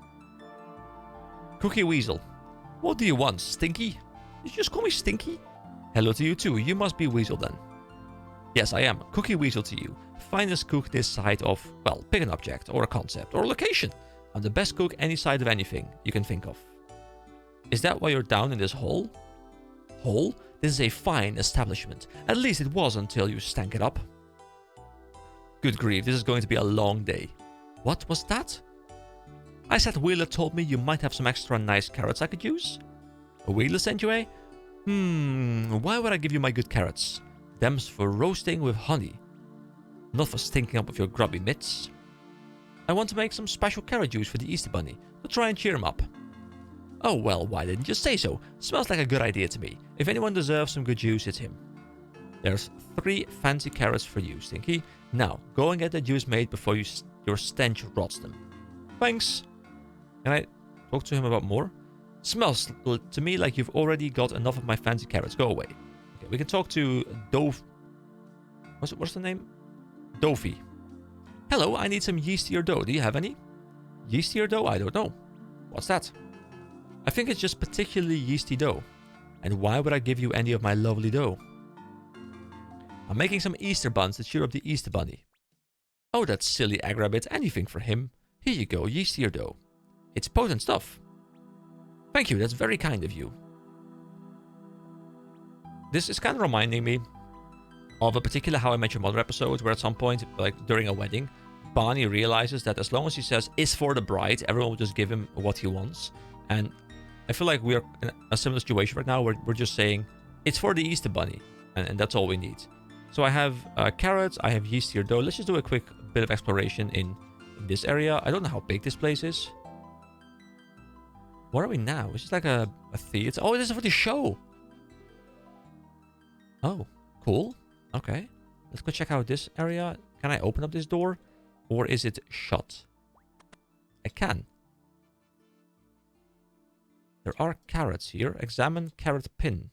Cookie Weasel. What do you want, Stinky? Did you just call me Stinky? Hello to you too. You must be Weasel then. Yes, I am. Cookie Weasel to you. Finest cook this side of, well, pick an object, or a concept, or a location. I'm the best cook any side of anything you can think of. Is that why you're down in this hole? Hole? This is a fine establishment. At least it was until you stank it up. Good grief, this is going to be a long day. What was that? I said Wheeler told me you might have some extra nice carrots I could use. A Wheeler sent you, eh? Why would I give you my good carrots? Them's for roasting with honey. Not for stinking up with your grubby mitts. I want to make some special carrot juice for the Easter Bunny, to try and cheer him up. Oh well, why didn't you say so? Smells like a good idea to me. If anyone deserves some good juice, it's him. There's 3 fancy carrots for you, Stinky. Now, go and get the juice made before your stench rots them. Thanks. Can I talk to him about more? Smells to me like you've already got enough of my fancy carrots. Go away. Okay, we can talk to Dove. What's the name? Dovey. Hello, I need some yeastier dough. Do you have any? Yeastier dough? I don't know. What's that? I think it's just particularly yeasty dough. And why would I give you any of my lovely dough? I'm making some Easter buns to cheer up the Easter Bunny. Oh, that silly agrabbit. Anything for him. Here you go, yeastier dough. It's potent stuff. Thank you, that's very kind of you. This is kind of reminding me of a particular How I Met Your Mother episode where at some point, like during a wedding, Barney realizes that as long as he says, "It's for the bride," everyone will just give him what he wants. And I feel like we are in a similar situation right now where we're just saying, "It's for the Easter Bunny," and that's all we need. So I have carrots, I have yeast here dough. Let's just do a quick bit of exploration in this area. I don't know how big this place is. Where are we now? Is this like a theater? Oh, this is for the show. Oh, cool. Okay. Let's go check out this area. Can I open up this door? Or is it shut? I can. There are carrots here. Examine carrot pin.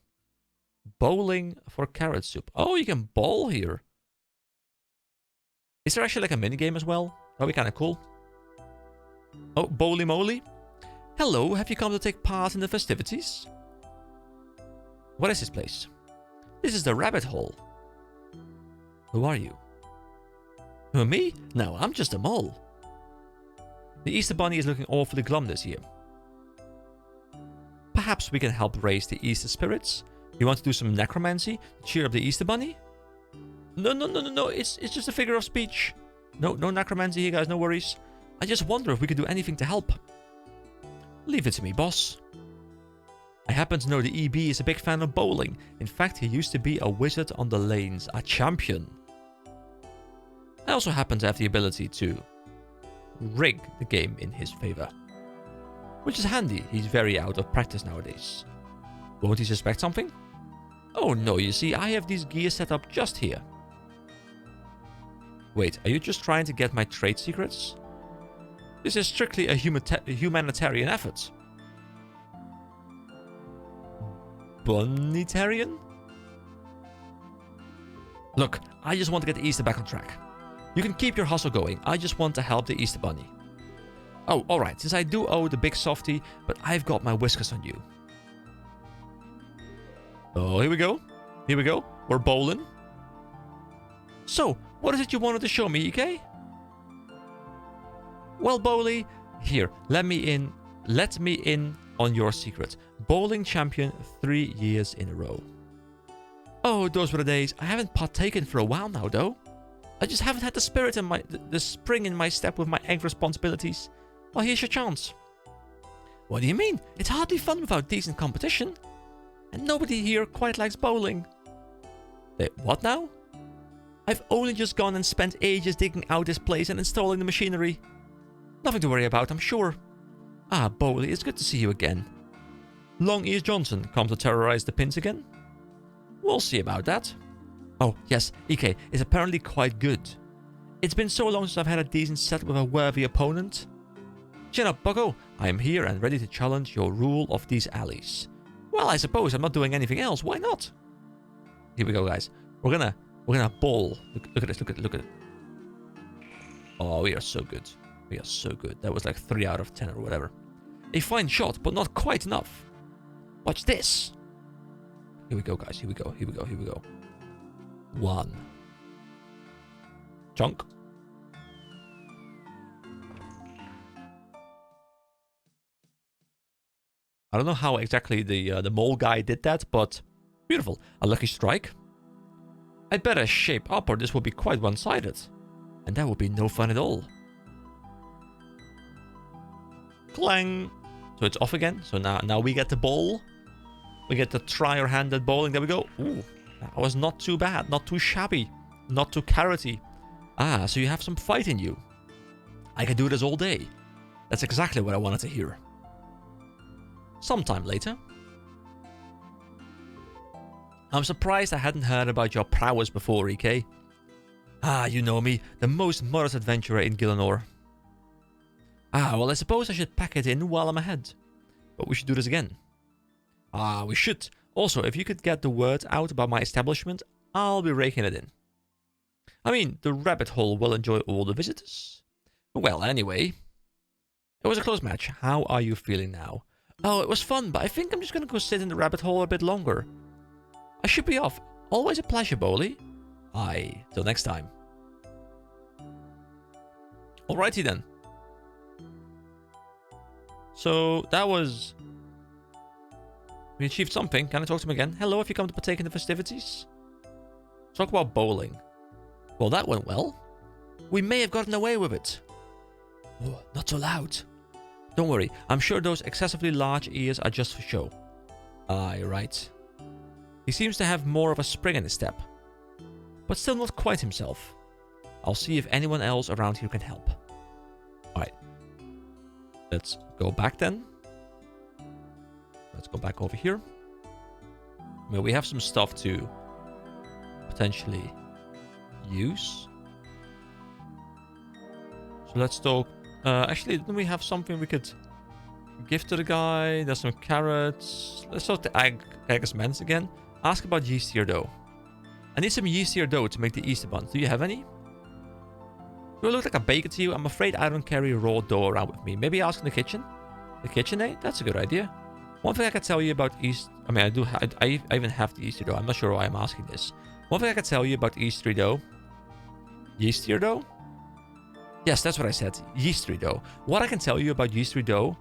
Bowling for carrot soup. Oh, you can bowl here. Is there actually like a mini game as well? That'll be kind of cool. Oh, bowly moly. Hello, have you come to take part in the festivities? What is this place? This is the rabbit hole. Who are you? Who, me? No, I'm just a mole. The Easter Bunny is looking awfully glum this year. Perhaps we can help raise the Easter spirits? You want to do some necromancy to cheer up the Easter Bunny? No. It's just a figure of speech. No necromancy here, guys. No worries. I just wonder if we could do anything to help. Leave it to me, boss. I happen to know the EB is a big fan of bowling. In fact, he used to be a wizard on the lanes, a champion. I also happen to have the ability to rig the game in his favor. Which is handy, he's very out of practice nowadays. Won't he suspect something? Oh no, you see, I have these gears set up just here. Wait, are you just trying to get my trade secrets? This is strictly a humanitarian effort. Bunitarian? Look, I just want to get the Easter back on track. You can keep your hustle going, I just want to help the Easter Bunny. Oh, alright, since I do owe the big softy, but I've got my whiskers on you. Oh, here we go. Here we go. We're bowling. So, what is it you wanted to show me, EK? Well, Bowley, here, let me in on your secret. Bowling champion 3 years in a row. Oh, those were the days. I haven't partaken for a while now, though. I just haven't had the spirit in the spring in my step with my egg responsibilities. Well, here's your chance. What do you mean? It's hardly fun without decent competition. And nobody here quite likes bowling. What now? I've only just gone and spent ages digging out this place and installing the machinery. Nothing to worry about, I'm sure. Ah, Bowley, it's good to see you again. Long Ears Johnson come to terrorize the pins again? We'll see about that. Oh, yes, EK is apparently quite good. It's been so long since I've had a decent set with a worthy opponent. Chin up, bucko. I am here and ready to challenge your rule of these alleys. Well, I suppose I'm not doing anything else. Why not? Here we go, guys. We're gonna bowl. Look at this. Look at it. Oh, we are so good. We are so good. That was like 3 out of 10 or whatever. A fine shot, but not quite enough. Watch this. Here we go, guys. Here we go. 1. Chunk. I don't know how exactly the mole guy did that, but beautiful. A lucky strike. I'd better shape up or this will be quite one-sided. And that would be no fun at all. Clang! So it's off again. So now we get the bowl. We get to try our hand at bowling. There we go. Ooh, that was not too bad. Not too shabby. Not too carroty. Ah, so you have some fight in you. I can do this all day. That's exactly what I wanted to hear. Sometime later. I'm surprised I hadn't heard about your prowess before, EK. Ah, you know me, the most modest adventurer in Gillinor. Ah, well, I suppose I should pack it in while I'm ahead. But we should do this again. Ah, we should. Also, if you could get the word out about my establishment, I'll be raking it in. I mean, the rabbit hole will enjoy all the visitors. Well, anyway. It was a close match. How are you feeling now? Oh, it was fun, but I think I'm just gonna go sit in the rabbit hole a bit longer. I should be off. Always a pleasure, Bowley. Aye, till next time. Alrighty then. So, that was... We achieved something. Can I talk to him again? Hello, have you come to partake in the festivities? Talk about bowling. Well, that went well. We may have gotten away with it. Oh, not so loud. Don't worry, I'm sure those excessively large ears are just for show. Aye, right. He seems to have more of a spring in his step, but still not quite himself. I'll see if anyone else around here can help. Alright. Let's go back then. Let's go back over here. Well, we have some stuff to potentially use. So let's talk. Actually, then we have something we could give to the guy. There's some carrots. Let's talk to Agnes again. Ask about yeastier dough. I need some yeastier dough to make the Easter buns. Do you have any? Do I look like a baker to you? I'm afraid I don't carry raw dough around with me. Maybe ask in the kitchen? The KitchenAid? That's a good idea. One thing I can tell you about I mean, I even have the Easter dough. I'm not sure why I'm asking this. One thing I can tell you about Easter dough. Yeastier dough? Yes, that's what I said. Yeaster dough. What I can tell you about yeaster dough,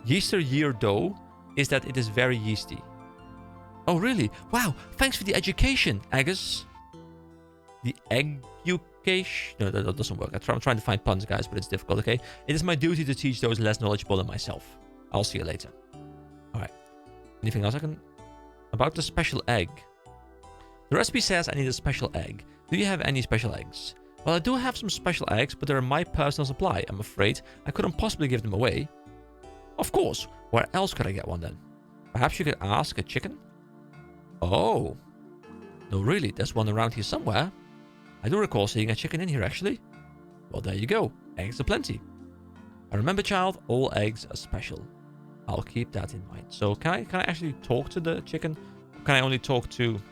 yeaster year dough, is that it is very yeasty. Oh, really? Wow. Thanks for the education, Agus. The education? No, that doesn't work. I'm trying to find puns, guys, but it's difficult, okay? It is my duty to teach those less knowledgeable than myself. I'll see you later. Alright. Anything else I can... About the special egg. The recipe says I need a special egg. Do you have any special eggs? Well, I do have some special eggs, but they're my personal supply. I'm afraid I couldn't possibly give them away. Of course. Where else could I get one then? Perhaps you could ask a chicken? Oh. No, really, there's one around here somewhere. I do recall seeing a chicken in here, actually. Well, there you go. Eggs are plenty. I remember, child, all eggs are special. I'll keep that in mind. So, can I actually talk to the chicken? Or can I only talk to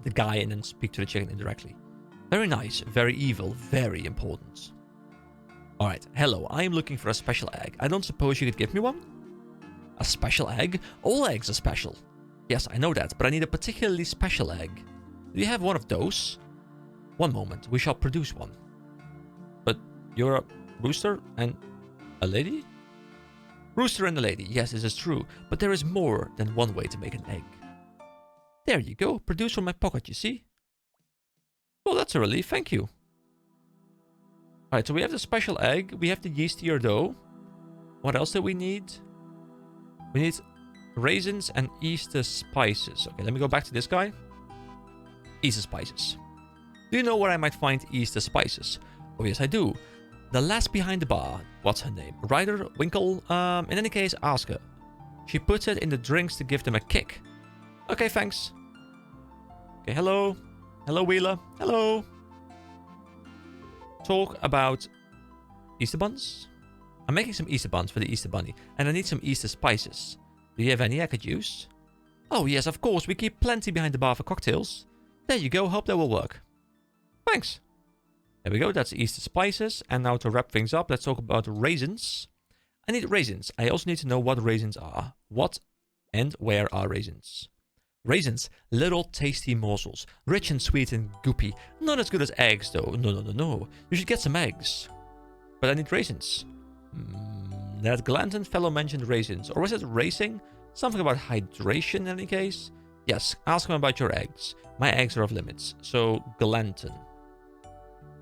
the guy and then speak to the chicken indirectly? Very nice, very evil, very important. Alright, hello, I am looking for a special egg. I don't suppose you could give me one? A special egg? All eggs are special. Yes, I know that, but I need a particularly special egg. Do you have one of those? One moment, we shall produce one. But you're a rooster and a lady? Rooster and a lady, yes, this is true, but there is more than one way to make an egg. There you go, produce from my pocket, you see? Well, that's a relief, thank you. Alright, so we have the special egg, we have the yeastier dough. What else do we need? We need raisins and Easter spices. Okay, let me go back to this guy. Easter spices. Do you know where I might find Easter spices? Oh yes, I do. The lass behind the bar. What's her name? Ryder? Winkle? In any case, ask her. She puts it in the drinks to give them a kick. Okay, thanks. Okay, hello. Hello, Wheeler. Hello. Talk about Easter buns. I'm making some Easter buns for the Easter bunny, and I need some Easter spices. Do you have any I could use? Oh, yes, of course. We keep plenty behind the bar for cocktails. There you go. Hope that will work. Thanks. There we go. That's Easter spices. And now to wrap things up, let's talk about raisins. I need raisins. I also need to know what raisins are. What and where are raisins? Raisins, little tasty morsels. Rich and sweet and goopy. Not as good as eggs, though. No. You should get some eggs. But I need raisins. That Glanton fellow mentioned raisins. Or was it racing? Something about hydration in any case? Yes, ask him about your eggs. My eggs are off limits. So, Glanton.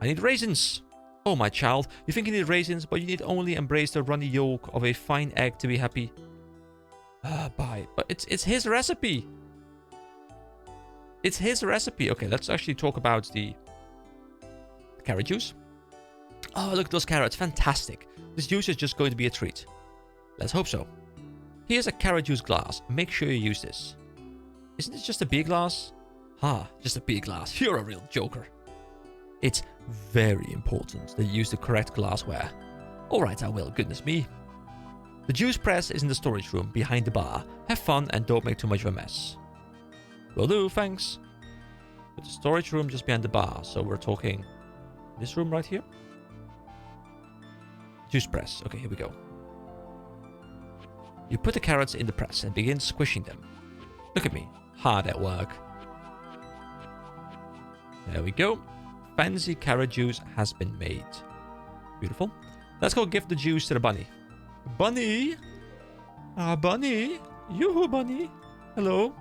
I need raisins. Oh, my child. You think you need raisins, but you need only embrace the runny yolk of a fine egg to be happy. Bye. But it's his recipe. It's his recipe. Okay, let's actually talk about the carrot juice. Oh, look at those carrots. Fantastic. This juice is just going to be a treat. Let's hope so. Here's a carrot juice glass. Make sure you use this. Isn't it just a beer glass? Just a beer glass. You're a real joker. It's very important that you use the correct glassware. Alright, I will. Goodness me. The juice press is in the storage room behind the bar. Have fun and don't make too much of a mess. Will do, thanks. But the storage room just behind the bar. So we're talking this room right here. Juice press. Okay, here we go. You put the carrots in the press and begin squishing them. Look at me. Hard at work. There we go. Fancy carrot juice has been made. Beautiful. Let's go give the juice to the bunny. Bunny! Bunny! Yoo-hoo, bunny! Hello.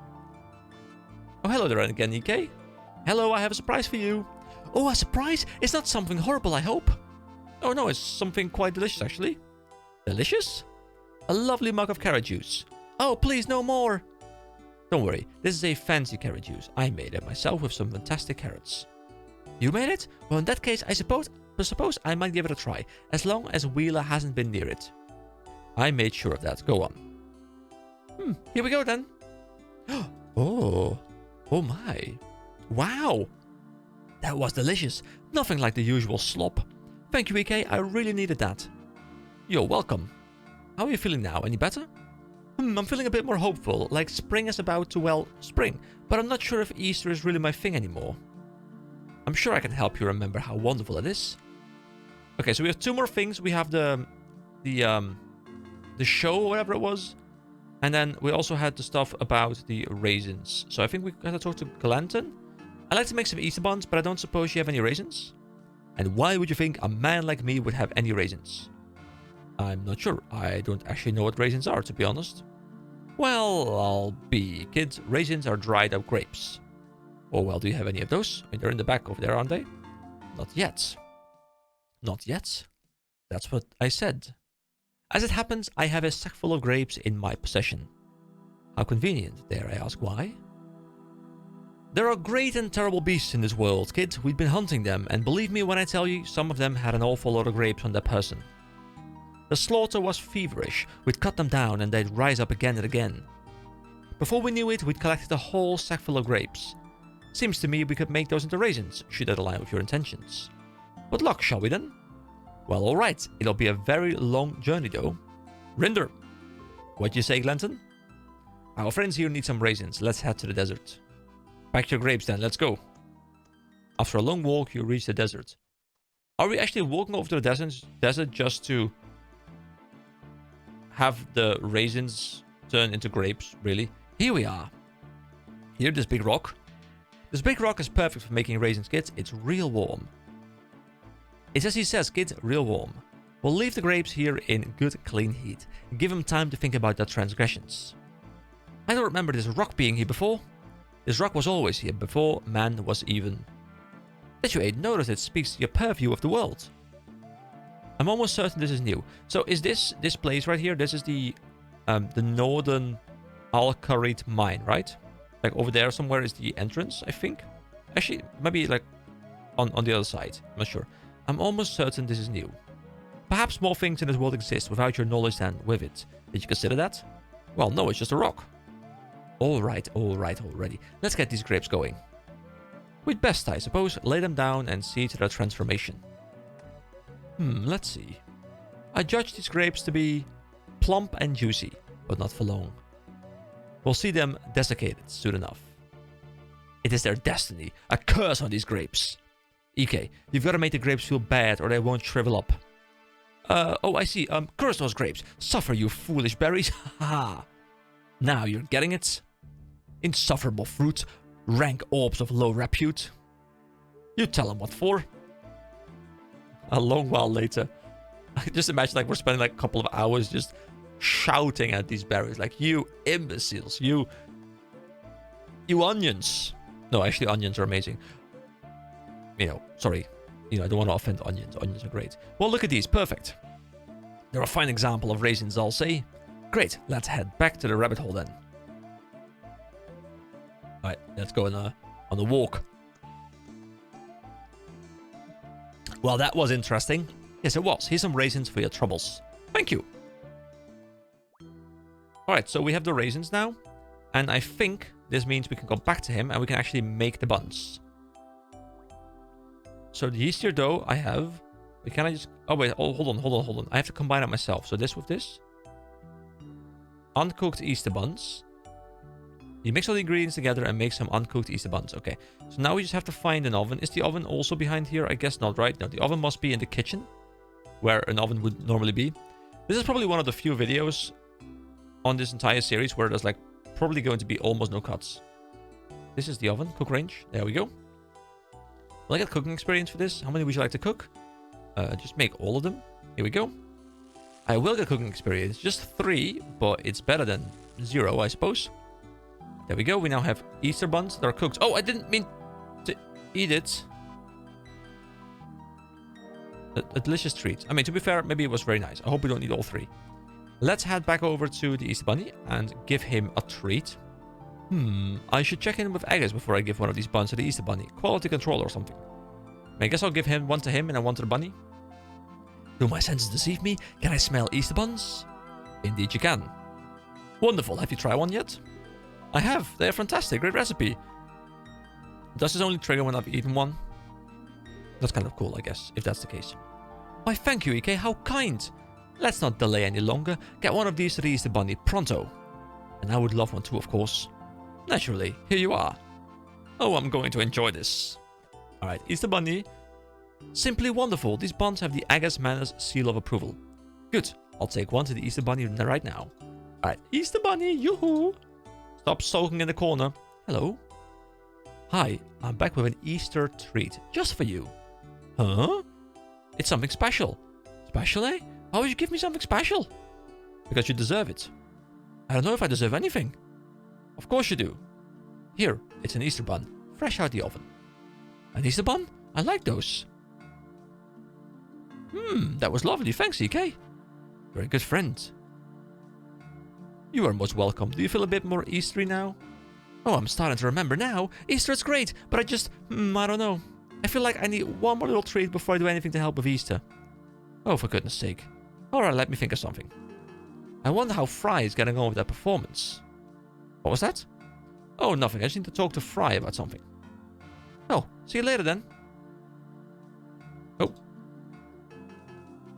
Oh, hello there again, EK. Hello, I have a surprise for you. Oh, a surprise? It's not something horrible, I hope. Oh, no, it's something quite delicious, actually. Delicious? A lovely mug of carrot juice. Oh, please, no more. Don't worry, this is a fancy carrot juice. I made it myself with some fantastic carrots. You made it? Well, in that case, I suppose I might give it a try, as long as Wheeler hasn't been near it. I made sure of that. Go on. Here we go then. Oh my. Wow. That was delicious. Nothing like the usual slop. Thank you, EK. I really needed that. You're welcome. How are you feeling now? Any better? I'm feeling a bit more hopeful, like spring is about to, well, spring, but I'm not sure if Easter is really my thing anymore. I'm sure I can help you remember how wonderful it is. Okay, so we have two more things. We have the show, or whatever it was, and then we also had the stuff about the raisins. So I think we got to talk to Glanton. I like to make some Easter buns, but I don't suppose you have any raisins. And why would you think a man like me would have any raisins? I'm not sure. I don't actually know what raisins are, to be honest. Well, I'll be, kids. Raisins are dried up grapes. Oh, well, do you have any of those? I mean, they're in the back over there, aren't they? Not yet. Not yet? That's what I said. As it happens, I have a sack full of grapes in my possession. How convenient, dare I ask why? There are great and terrible beasts in this world, kids. We've been hunting them, and believe me when I tell you, some of them had an awful lot of grapes on their person. The slaughter was feverish. We'd cut them down and they'd rise up again and again. Before we knew it, we'd collected a whole sack full of grapes. Seems to me we could make those into raisins, should that align with your intentions. What luck, shall we then? Well, alright. It'll be a very long journey though. Rinder. What'd you say, Glanton? Our friends here need some raisins. Let's head to the desert. Pack your grapes then, let's go. After a long walk, you reach the desert. Are we actually walking over to the desert just to have the raisins turn into grapes, really? Here we are. Here, this big rock. This big rock is perfect for making raisins, kids. It's real warm. It's as he says, kids, real warm. We'll leave the grapes here in good, clean heat. Give them time to think about their transgressions. I don't remember this rock being here before. This rock was always here, before man was even. That you ain't noticed, it speaks to your purview of the world. I'm almost certain this is new. So is this place right here? This is the northern Al-Kharit mine, right? Like over there somewhere is the entrance, I think. Actually, maybe like on the other side. I'm not sure. I'm almost certain this is new. Perhaps more things in this world exist without your knowledge than with it. Did you consider that? Well, no, it's just a rock. Alright, already. Let's get these grapes going. We'd best, I suppose, lay them down and see to their transformation. Let's see. I judge these grapes to be plump and juicy, but not for long. We'll see them desiccated soon enough. It is their destiny. A curse on these grapes. EK, you've got to make the grapes feel bad or they won't shrivel up. Oh, I see. Curse those grapes. Suffer, you foolish berries. Haha. Now you're getting it. Insufferable fruit. Rank orbs of low repute. You tell them what for. A long while later. I just imagine like we're spending like a couple of hours just shouting at these berries. Like, you imbeciles. You onions. No, actually onions are amazing. You know, sorry. You know, I don't want to offend onions. Onions are great. Well, look at these. Perfect. They're a fine example of raisins, I'll say. Great. Let's head back to the rabbit hole then. Alright, let's go on the walk. Well, that was interesting. Yes, it was. Here's some raisins for your troubles. Thank you. Alright, so we have the raisins now. And I think this means we can go back to him and we can actually make the buns. So the yeastier dough I have. Can I just... Oh, wait. Oh, hold on. I have to combine it myself. So this with this. Uncooked Easter buns. You mix all the ingredients together and make some uncooked Easter buns. Okay. So now we just have to find an oven. Is the oven also behind here? I guess not, right? No, the oven must be in the kitchen. Where an oven would normally be. This is probably one of the few videos on this entire series where there's like probably going to be almost no cuts. This is the oven. Cook range. There we go. Will I get cooking experience for this? How many would you like to cook? Just make all of them. Here we go. I will get cooking experience. Just 3, but it's better than 0, I suppose. There we go. We now have Easter buns that are cooked. Oh, I didn't mean to eat it. A delicious treat. I mean, to be fair, maybe it was very nice. I hope we don't need all 3. Let's head back over to the Easter Bunny and give him a treat. I should check in with Agus before I give one of these buns to the Easter Bunny. Quality control or something. I guess I'll give him one to him and one to the bunny. Do my senses deceive me? Can I smell Easter buns? Indeed you can. Wonderful. Have you tried one yet? I have. They're fantastic. Great recipe. Does this only trigger when I've eaten one? That's kind of cool, I guess, if that's the case. Why, thank you, EK. How kind. Let's not delay any longer. Get one of these to the Easter Bunny pronto. And I would love one too, of course. Naturally. Here you are. Oh, I'm going to enjoy this. Alright, Easter Bunny. Simply wonderful. These buns have the Agus Manners seal of approval. Good. I'll take one to the Easter Bunny right now. Alright, Easter Bunny, yoo-hoo. Stop sulking in the corner. Hello. Hi, I'm back with an Easter treat just for you. Huh? It's something special. Special, eh? Why would you give me something special? Because you deserve it. I don't know if I deserve anything. Of course you do. Here, it's an Easter bun, fresh out the oven. An Easter bun? I like those. That was lovely. Thanks, EK. You're a good friend. You are most welcome. Do you feel a bit more Eastery now? Oh, I'm starting to remember now. Easter is great, but I just... I don't know. I feel like I need one more little treat before I do anything to help with Easter. Oh, for goodness sake. Alright, let me think of something. I wonder how Fry is getting on with that performance. What was that? Oh, nothing. I just need to talk to Fry about something. Oh, see you later then. Oh.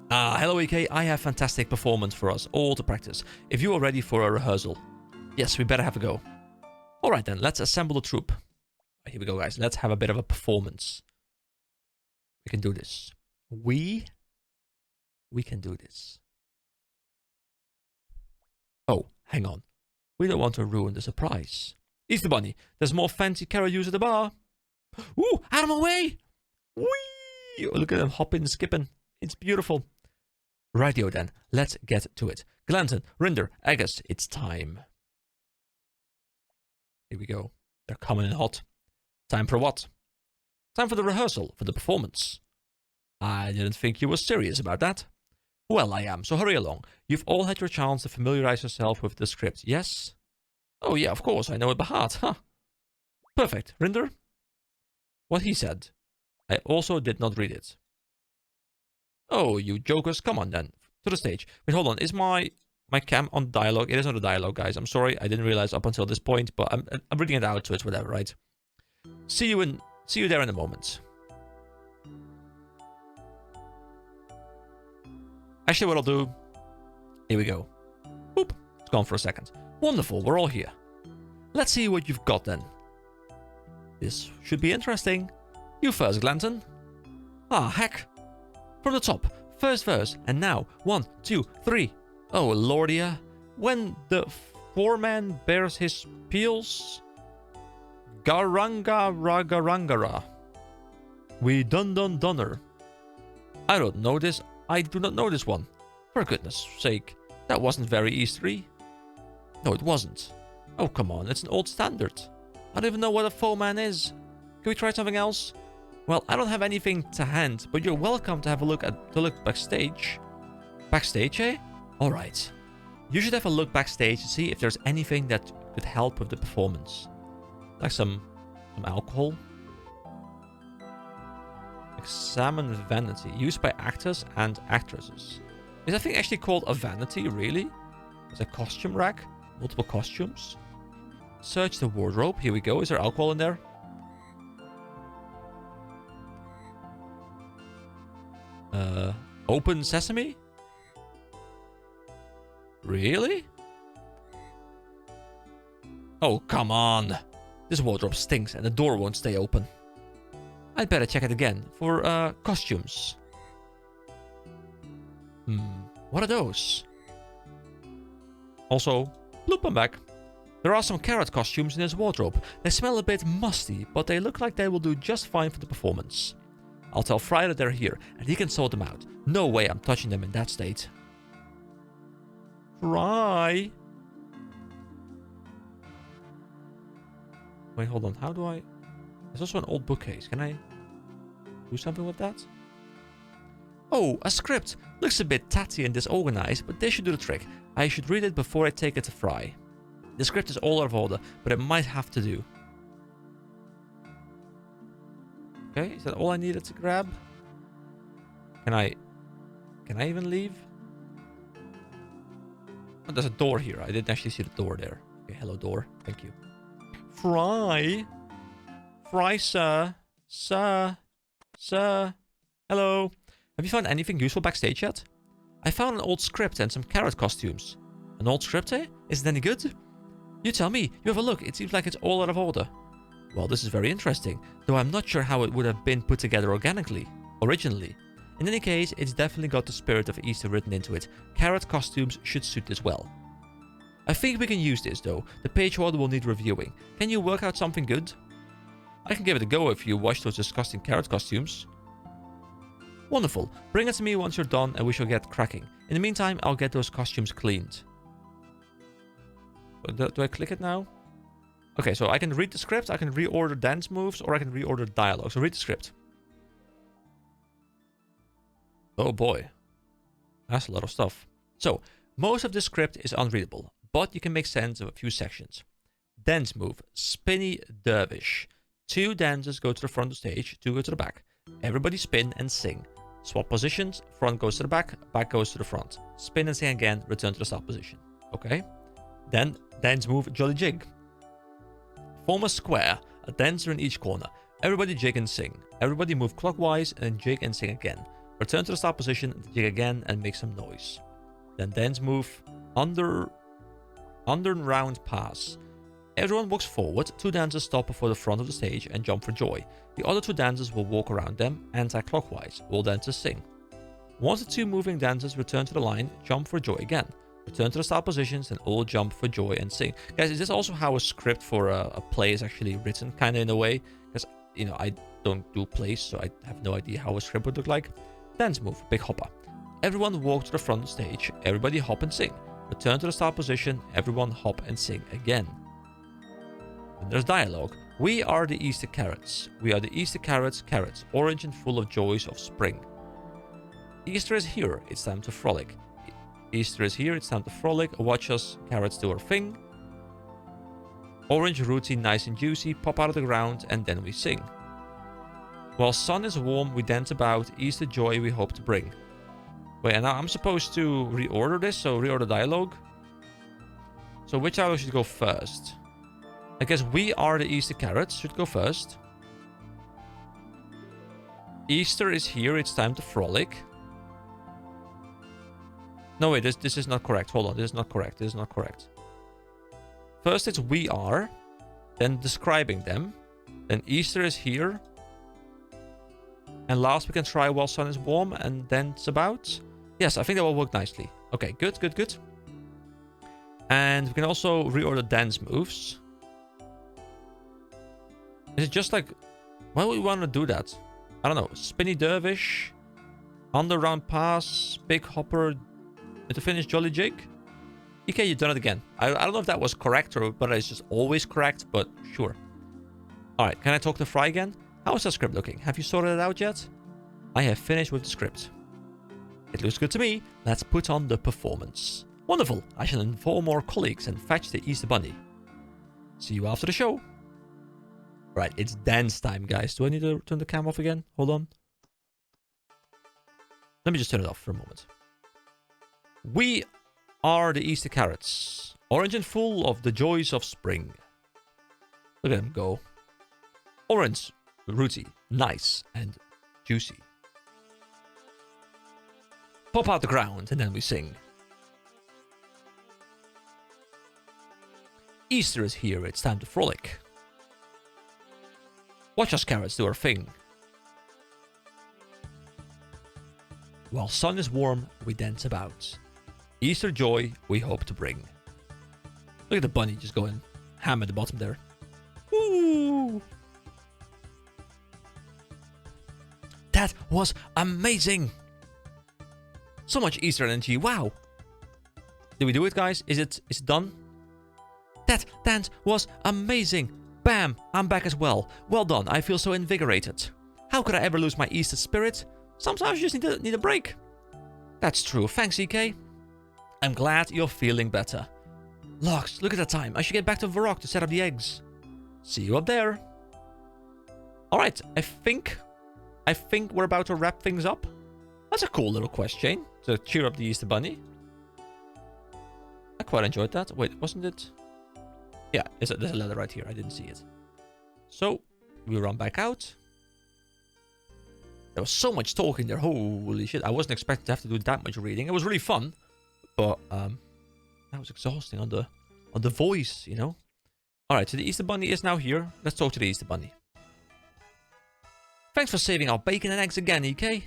Hello EK. I have fantastic performance for us all to practice. If you are ready for a rehearsal. Yes, we better have a go. Alright then, let's assemble the troop. Here we go, guys. Let's have a bit of a performance. We can do this. We can do this. Oh, hang on. We don't want to ruin the surprise. Easter Bunny, there's more fancy carrot juice at the bar. Ooh, out of my way! Whee! Oh, look at them hopping and skipping. It's beautiful. Rightio then, let's get to it. Glanton, Rinder, Agus, it's time. Here we go. They're coming in hot. Time for what? Time for the rehearsal, for the performance. I didn't think you were serious about that. Well, I am, so hurry along. You've all had your chance to familiarize yourself with the script, yes? Oh yeah, of course, I know it by heart, huh? Perfect. Rinder? What he said. I also did not read it. Oh, you jokers, come on then. To the stage. Wait, hold on, is my cam on dialogue? It is on the dialogue, guys. I'm sorry, I didn't realize up until this point, but I'm reading it out, so it's whatever, right? See you there in a moment. Actually, what I'll do... Here we go. Boop. It's gone for a second. Wonderful, we're all here. Let's see what you've got then. This should be interesting. You first, Glanton. Ah, heck. From the top. First verse. And now, 1, 2, 3. Oh, Lordia. When the foreman bears his peels... Garanga ragarangara. We dun-dun-dunner. I don't know this. I do not know this one. For goodness sake. That wasn't very Eastery. No, it wasn't. Oh, come on. It's an old standard. I don't even know what a foreman is. Can we try something else? Well, I don't have anything to hand, but you're welcome to have a look backstage. Backstage, eh? Alright. You should have a look backstage to see if there's anything that could help with the performance. Like some alcohol. Examine vanity. Used by actors and actresses. Is that thing actually called a vanity, really? There's a costume rack. Multiple costumes. Search the wardrobe. Here we go. Is there alcohol in there? Open sesame? Really? Oh, come on. This wardrobe stinks and the door won't stay open. I'd better check it again for, costumes. What are those? Also, bloop, I'm back. There are some carrot costumes in this wardrobe. They smell a bit musty, but they look like they will do just fine for the performance. I'll tell Fry that they're here, and he can sort them out. No way I'm touching them in that state. Fry? Wait, hold on. How do I... There's also an old bookcase. Can I do something with that? Oh, a script. Looks a bit tatty and disorganized, but this should do the trick. I should read it before I take it to Fry. The script is all out of order, but it might have to do. Okay, is that all I needed to grab? Can I even leave? Oh, there's a door here. I didn't actually see the door there. Okay, hello door. Thank you. Fry? Fry, sir. Sir. Sir. Hello. Have you found anything useful backstage yet? I found an old script and some carrot costumes. An old script, eh? Is it any good? You tell me. You have a look. It seems like it's all out of order. Well, this is very interesting, though I'm not sure how it would have been put together originally. In any case, it's definitely got the spirit of Easter written into it. Carrot costumes should suit this well. I think we can use this, though. The page order will need reviewing. Can you work out something good? I can give it a go if you wash those disgusting carrot costumes. Wonderful. Bring it to me once you're done and we shall get cracking. In the meantime, I'll get those costumes cleaned. Do I click it now? Okay, so I can read the script, I can reorder dance moves, or I can reorder dialogue. So read the script. Oh boy. That's a lot of stuff. So, most of the script is unreadable, but you can make sense of a few sections. Dance move, Spinny Dervish. 2 dancers go to the front of the stage, 2 go to the back. Everybody spin and sing. Swap positions, front goes to the back goes to the front. Spin and sing again, return to the start position. Okay. Then, dance move, Jolly Jig. Form a square, a dancer in each corner. Everybody jig and sing. Everybody move clockwise and jig and sing again. Return to the start position, jig again and make some noise. Then dance move, under round pass. Everyone walks forward, 2 dancers stop before the front of the stage and jump for joy. The other 2 dancers will walk around them, anti-clockwise. All dancers sing. Once the 2 moving dancers return to the line, jump for joy again. Return to the start positions and all jump for joy and sing. Guys, is this also how a script for a play is actually written, kind of in a way? Because, you know, I don't do plays, so I have no idea how a script would look like. Dance move, Big Hopper. Everyone walk to the front of the stage. Everybody hop and sing. Return to the start position. Everyone hop and sing again. And there's dialogue. We are the Easter carrots. We are the Easter carrots, orange and full of joys of spring. Easter is here. It's time to frolic. Easter is here, it's time to frolic. Watch us carrots do our thing. Orange rooty, nice and juicy, pop out of the ground, and then we sing. While sun is warm, we dance about, Easter joy we hope to bring. Wait, and now I'm supposed to reorder this, so reorder dialogue. So which dialogue should go first? I guess we are the Easter carrots should go first. Easter is here, it's time to frolic. No, wait, this is not correct. Hold on, this is not correct. This is not correct. First it's we are, then describing them, then Easter is here, and last we can try while sun is warm, and then it's about. Yes, I think that will work nicely. Okay, good, good, good. And we can also reorder dance moves. Is it just like, why would we want to do that? I don't know. Spinny Dervish, under round pass, Big Hopper, to finish Jolly Jig. Okay, you've done it again. I don't know if that was correct or whether it's just always correct, but sure. Alright, can I talk to Fry again? How is that script looking? Have you sorted it out yet? I have finished with the script. It looks good to me. Let's put on the performance. Wonderful. I shall inform our colleagues and fetch the Easter Bunny. See you after the show. Right, it's dance time, guys. Do I need to turn the cam off again? Hold on. Let me just turn it off for a moment. We are the Easter carrots, orange and full of the joys of spring. Look at them go. Orange, rooty, nice and juicy. Pop out the ground and then we sing. Easter is here, it's time to frolic. Watch us carrots do our thing. While sun is warm, we dance about. Easter joy we hope to bring. Look at the bunny just going ham at the bottom there. Woo! That was amazing! So much Easter energy, wow! Did we do it, guys? Is it done? That dance was amazing! Bam! I'm back as well. Well done, I feel so invigorated. How could I ever lose my Easter spirit? Sometimes you just need a break. That's true, thanks EK. I'm glad you're feeling better. Lox, look at that time. I should get back to Varrock to set up the eggs. See you up there. Alright, I think we're about to wrap things up. That's a cool little quest chain to cheer up the Easter Bunny. I quite enjoyed that. Wait, wasn't it? Yeah, there's a letter right here. I didn't see it. So, we run back out. There was so much talking there. Holy shit. I wasn't expecting to have to do that much reading. It was really fun. But, that was exhausting on the voice, you know? Alright, so the Easter Bunny is now here. Let's talk to the Easter Bunny. Thanks for saving our bacon and eggs again, EK.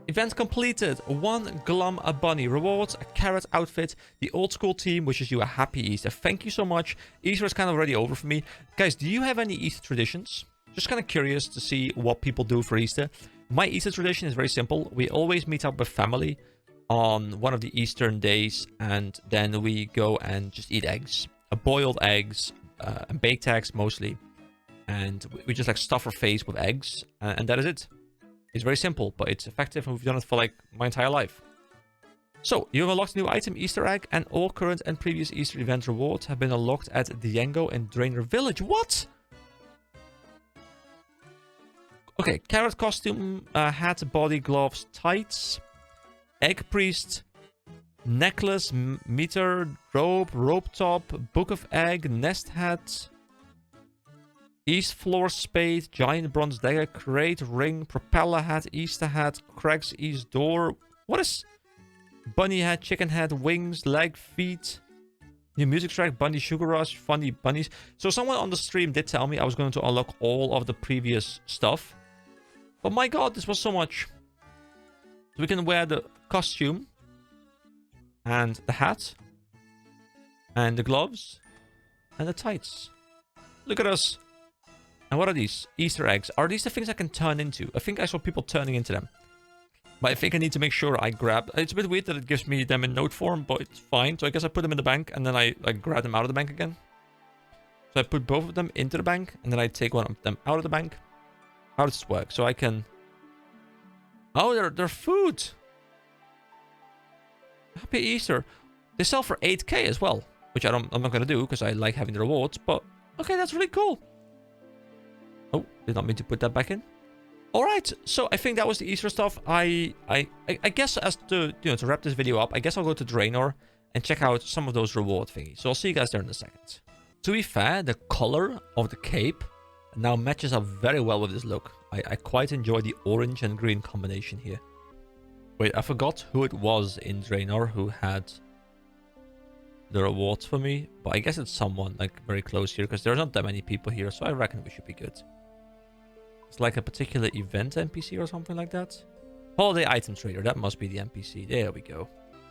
Event completed. 1 glum a bunny. Rewards, a carrot outfit. The old school team wishes you a happy Easter. Thank you so much. Easter is kind of already over for me. Guys, do you have any Easter traditions? Just kind of curious to see what people do for Easter. My Easter tradition is very simple. We always meet up with family on one of the Eastern days, and then we go and just eat eggs. Boiled eggs, and baked eggs mostly. And we just like stuff our face with eggs, and that is it. It's very simple, but it's effective, and we've done it for like my entire life. So, you have unlocked a new item, Easter egg, and all current and previous Easter event rewards have been unlocked at Diengo and Drainer Village. What? Okay, carrot costume, hat, body, gloves, tights, egg priest, necklace, meter, rope top, book of egg, nest hat, east floor spade, giant bronze dagger, crate, ring, propeller hat, Easter hat, Craig's east door. What is bunny hat, chicken head, wings, leg, feet, new music track, bunny sugar rush, funny bunnies. So someone on the stream did tell me I was going to unlock all of the previous stuff. But my god, this was so much. So we can wear the costume and the hat and the gloves and the tights. Look at us. And what are these? Easter eggs. Are these the things I can turn into? I think I saw people turning into them. But I think I need to make sure I grab... It's a bit weird that it gives me them in note form, but it's fine. So I guess I put them in the bank and then I grab them out of the bank again. So I put both of them into the bank and then I take one of them out of the bank. How does this work? So I can... Oh, they're food. Happy Easter. They sell for 8k as well, which I'm not going to do because I like having the rewards, but okay, that's really cool. Oh, did not mean to put that back in. All right, so I think that was the Easter stuff. I guess as to wrap this video up, I guess I'll go to Draenor and check out some of those reward thingies. So I'll see you guys there in a second. To be fair, the color of the cape now matches up very well with this look. I quite enjoy the orange and green combination here. Wait, I forgot who it was in Draenor who had the rewards for me. But I guess it's someone like very close here because there's not that many people here. So I reckon we should be good. It's like a particular event NPC or something like that. Holiday item trader. That must be the NPC. There we go.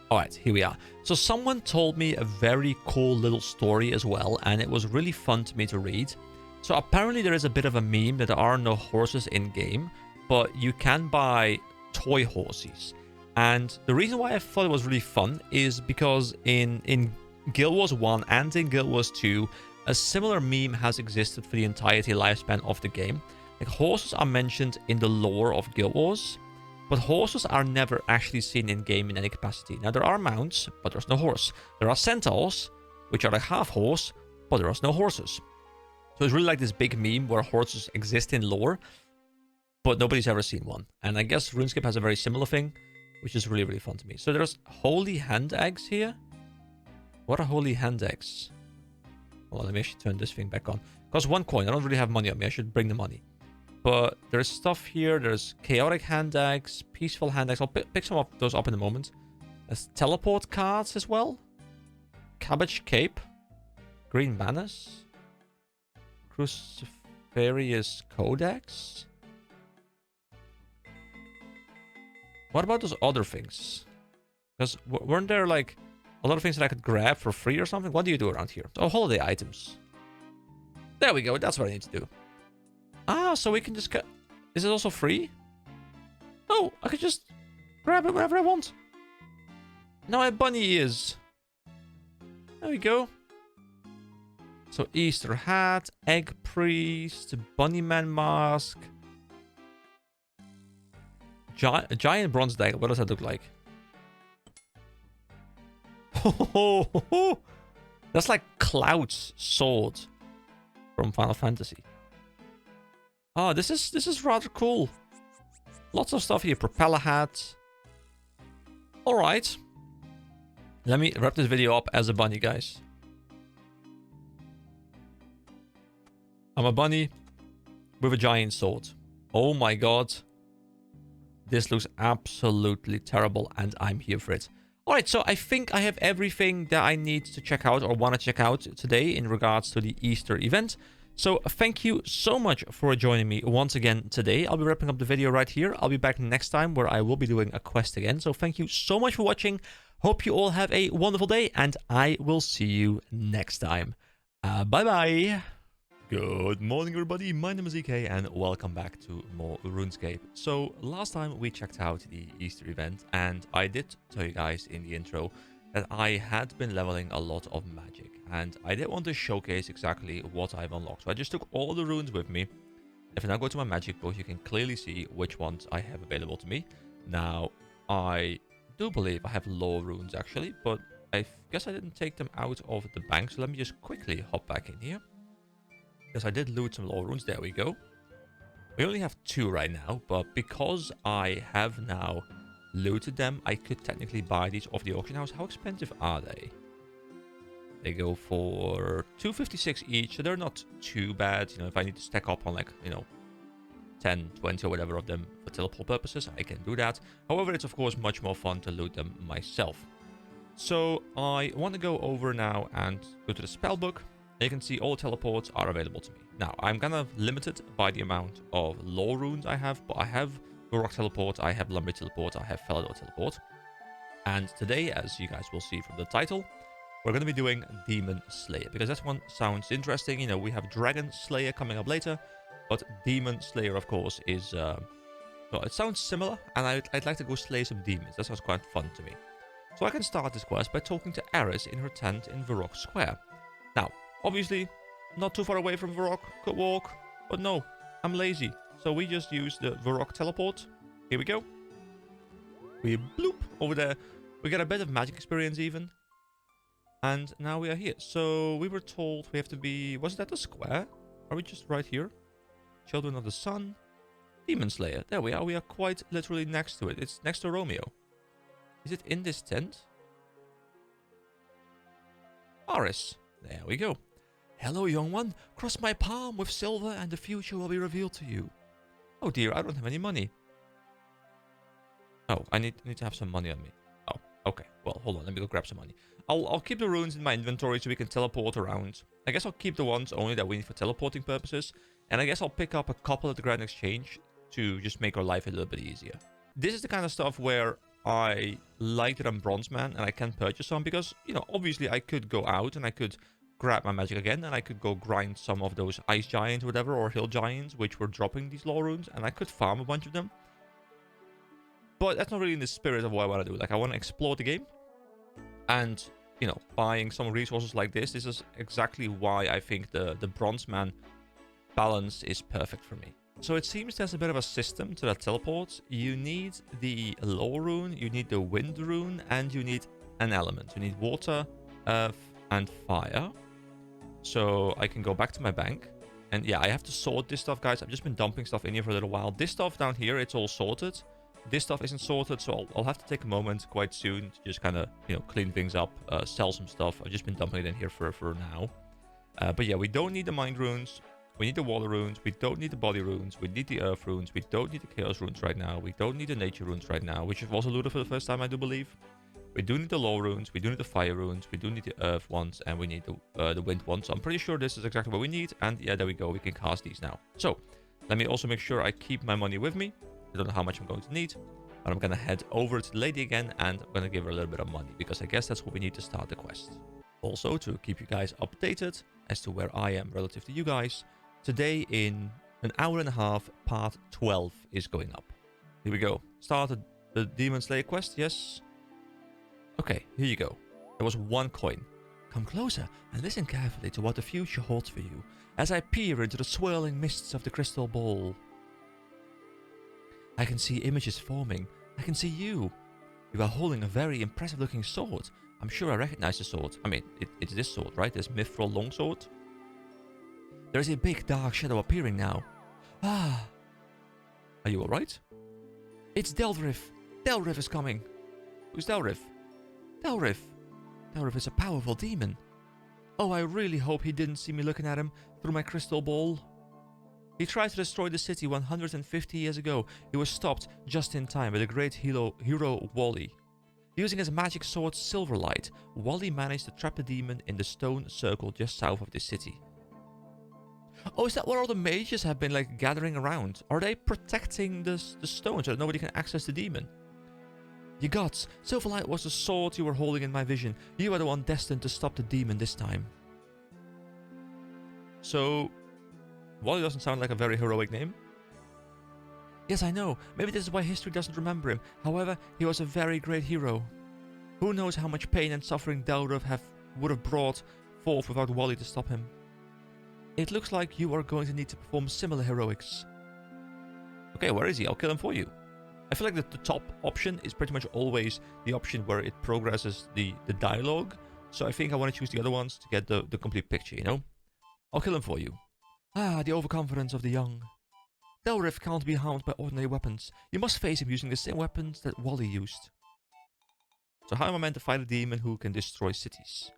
Alright, here we are. So someone told me a very cool little story as well. And it was really fun to me to read. So apparently there is a bit of a meme that there are no horses in game. But you can buy toy horses. And the reason why I thought it was really fun is because in Guild Wars 1 and in Guild Wars 2, a similar meme has existed for the entirety lifespan of the game. Like horses are mentioned in the lore of Guild Wars, but horses are never actually seen in game in any capacity. Now there are mounts, but there's no horse. There are centaurs, which are like half horse, but there are no horses. So it's really like this big meme where horses exist in lore, but nobody's ever seen one. And I guess RuneScape has a very similar thing, which is really, really fun to me. So there's holy hand eggs here. What are holy hand eggs? Well, let me actually turn this thing back on. Costs 1 coin. I don't really have money on me. I should bring the money. But there's stuff here. There's chaotic hand eggs, peaceful hand eggs. I'll pick some of those up in a moment. There's teleport cards as well. Cabbage cape. Green banners. Cruciferius codex. What about those other things? Because weren't there like a lot of things that I could grab for free or something? What do you do around here? Oh, holiday items. There we go. That's what I need to do. Ah, so we can just get... Is it also free? Oh, I could just grab it whenever I want. Now my bunny is. There we go. So Easter hat, egg priest, bunnyman mask, giant bronze dagger. What does that look like? That's like Cloud's sword from Final Fantasy. Oh, this is rather cool. Lots of stuff here. Propeller hat. All right. Let me wrap this video up as a bunny, guys. I'm a bunny with a giant sword. Oh my god. This looks absolutely terrible, and I'm here for it. Alright, so I think I have everything that I need to check out or want to check out today in regards to the Easter event. So thank you so much for joining me once again today. I'll be wrapping up the video right here. I'll be back next time where I will be doing a quest again. So thank you so much for watching. Hope you all have a wonderful day, and I will see you next time. Bye-bye. Good morning, everybody. My name is EK, and welcome back to more RuneScape. So last time we checked out the Easter event, and I did tell you guys in the intro that I had been leveling a lot of magic, and I did want to showcase exactly what I've unlocked. So I just took all the runes with me. If I now go to my magic book, you can clearly see which ones I have available to me. Now, I do believe I have low runes actually, but I guess I didn't take them out of the bank. So let me just quickly hop back in here. Because I did loot some low runes. There we go. We only have 2 right now, but because I have now looted them, I could technically buy these off the auction house. How expensive are they? They go for 256 each, so they're not too bad. You know, if I need to stack up on, like, you know, 10, 20 or whatever of them for teleport purposes, I can do that. However, it's of course much more fun to loot them myself. So I want to go over now and go to the spell book. You can see all teleports are available to me. Now, I'm kind of limited by the amount of lore runes I have, but I have Rock Teleport, I have Lumber Teleport, I have Felidor Teleport. And today, as you guys will see from the title, we're going to be doing Demon Slayer, because that one sounds interesting. You know, we have Dragon Slayer coming up later, but Demon Slayer, of course, is... well, it sounds similar, and I'd like to go slay some demons. That sounds quite fun to me. So I can start this quest by talking to Eris in her tent in Varrock Square. Now, obviously, not too far away from Varrock, could walk, but no, I'm lazy. So we just use the Varrock teleport. Here we go. We bloop over there. We get a bit of magic experience even. And now we are here. So we were told we have to be... Was that the square? Are we just right here? Children of the Sun. Demon Slayer. There we are. We are quite literally next to it. It's next to Romeo. Is it in this tent? Aris. There we go. Hello, young one. Cross my palm with silver and the future will be revealed to you. Oh dear, I don't have any money. Oh, I need to have some money on me. Oh, okay. Well, hold on. Let me go grab some money. I'll keep the runes in my inventory so we can teleport around. I guess I'll keep the ones only that we need for teleporting purposes. And I guess I'll pick up a couple at the Grand Exchange to just make our life a little bit easier. This is the kind of stuff where I like that I'm Bronzeman and I can purchase some because, you know, obviously I could go out and I could grab my magic again and I could go grind some of those ice giants or whatever, or hill giants which were dropping these lore runes, and I could farm a bunch of them. But that's not really in the spirit of what I want to do. Like, I want to explore the game, and, you know, buying some resources like this is exactly why I think the Bronzeman balance is perfect for me. So it seems there's a bit of a system to that teleport. You need the lore rune, you need the wind rune, and you need an element. You need water, earth, and fire. So I can go back to my bank. And yeah, I have to sort this stuff, guys. I've just been dumping stuff in here for a little while. This stuff down here, it's all sorted. This stuff isn't sorted, so I'll have to take a moment quite soon to just kind of, you know, clean things up, sell some stuff. I've just been dumping it in here for now. But yeah, we don't need the mind runes. We need the water runes. We don't need the body runes. We need the earth runes. We don't need the chaos runes right now. We don't need the nature runes right now, which I've also looted for the first time, I do believe. We do need the lore runes, we do need the fire runes, we do need the earth ones, and we need the wind ones. So I'm pretty sure this is exactly what we need. And yeah, there we go. We can cast these now. So let me also make sure I keep my money with me. I don't know how much I'm going to need, but I'm going to head over to the lady again, and I'm going to give her a little bit of money, because I guess that's what we need to start the quest. Also, to keep you guys updated as to where I am relative to you guys, today in an hour and a half, part 12 is going up. Here we go. Started the Demon Slayer quest, yes. Okay, here you go. There was 1 coin. Come closer and listen carefully to what the future holds for you as I peer into the swirling mists of the crystal ball. I can see images forming. I can see you. You are holding a very impressive looking sword. I'm sure I recognize the sword. I mean, it's this sword, right? This mithril longsword. There is a big dark shadow appearing now. Ah. Are you alright? It's Delriff. Delriff is coming. Who's Delriff? Delriff. Delriff is a powerful demon. Oh, I really hope he didn't see me looking at him through my crystal ball. He tried to destroy the city 150 years ago. He was stopped just in time by the great hero Wally. Using his magic sword Silverlight, Wally managed to trap the demon in the stone circle just south of the city. Oh, is that where all the mages have been like gathering around? Are they protecting the stone so that nobody can access the demon? You gods, Silverlight was the sword you were holding in my vision. You are the one destined to stop the demon this time. So, Wally doesn't sound like a very heroic name. Yes, I know. Maybe this is why history doesn't remember him. However, he was a very great hero. Who knows how much pain and suffering Delriff would have brought forth without Wally to stop him. It looks like you are going to need to perform similar heroics. Okay, where is he? I'll kill him for you. I feel like the top option is pretty much always the option where it progresses the dialogue. So I think I want to choose the other ones to get the complete picture, you know? I'll kill him for you. Ah, the overconfidence of the young. Delriff can't be harmed by ordinary weapons. You must face him using the same weapons that Wally used. So how am I meant to fight a demon who can destroy cities?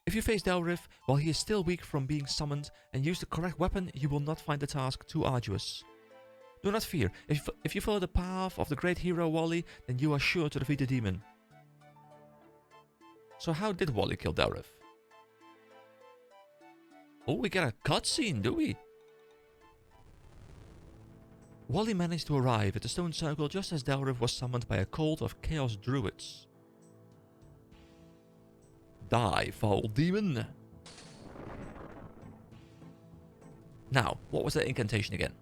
If you face Delriff while he is still weak from being summoned and use the correct weapon, you will not find the task too arduous. Do not fear. If you follow the path of the great hero Wally, then you are sure to defeat the demon. So how did Wally kill Delriff? Oh, we get a cutscene, do we? Wally managed to arrive at the stone circle just as Delriff was summoned by a cult of chaos druids. Die, foul demon! Now, what was that incantation again?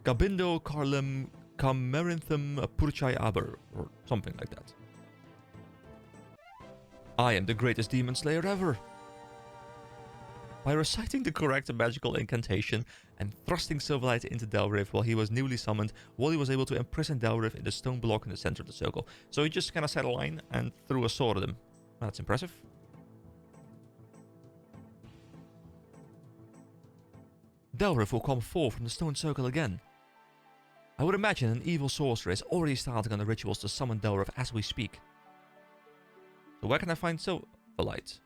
Gabindo Carlem Camerinthum Purchai Aber, or something like that. I am the greatest demon slayer ever! By reciting the correct magical incantation and thrusting Silverlight into Delriff while he was newly summoned, Wally was able to imprison Delriff in the stone block in the center of the circle. So he just kind of set a line and threw a sword at him. That's impressive. Delriff will come forth from the stone circle again. I would imagine an evil sorcerer is already starting on the rituals to summon Delriff as we speak. So where can I find Silverlight?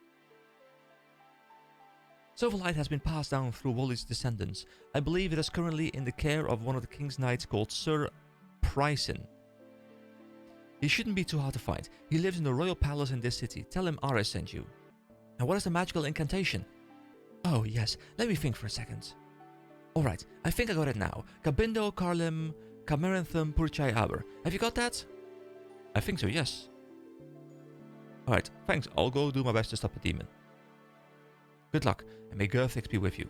Silverlight has been passed down through Wally's descendants. I believe it is currently in the care of one of the King's Knights called Sir Pryson. He shouldn't be too hard to find. He lives in the royal palace in this city. Tell him Ares sent you. And what is the magical incantation? Oh yes, let me think for a second. Alright, I think I got it now. Gabindo Carlem Camerinthum Purchai Aber. Have you got that? I think so, yes. Alright, thanks. I'll go do my best to stop the demon. Good luck, and may Gerthix be with you.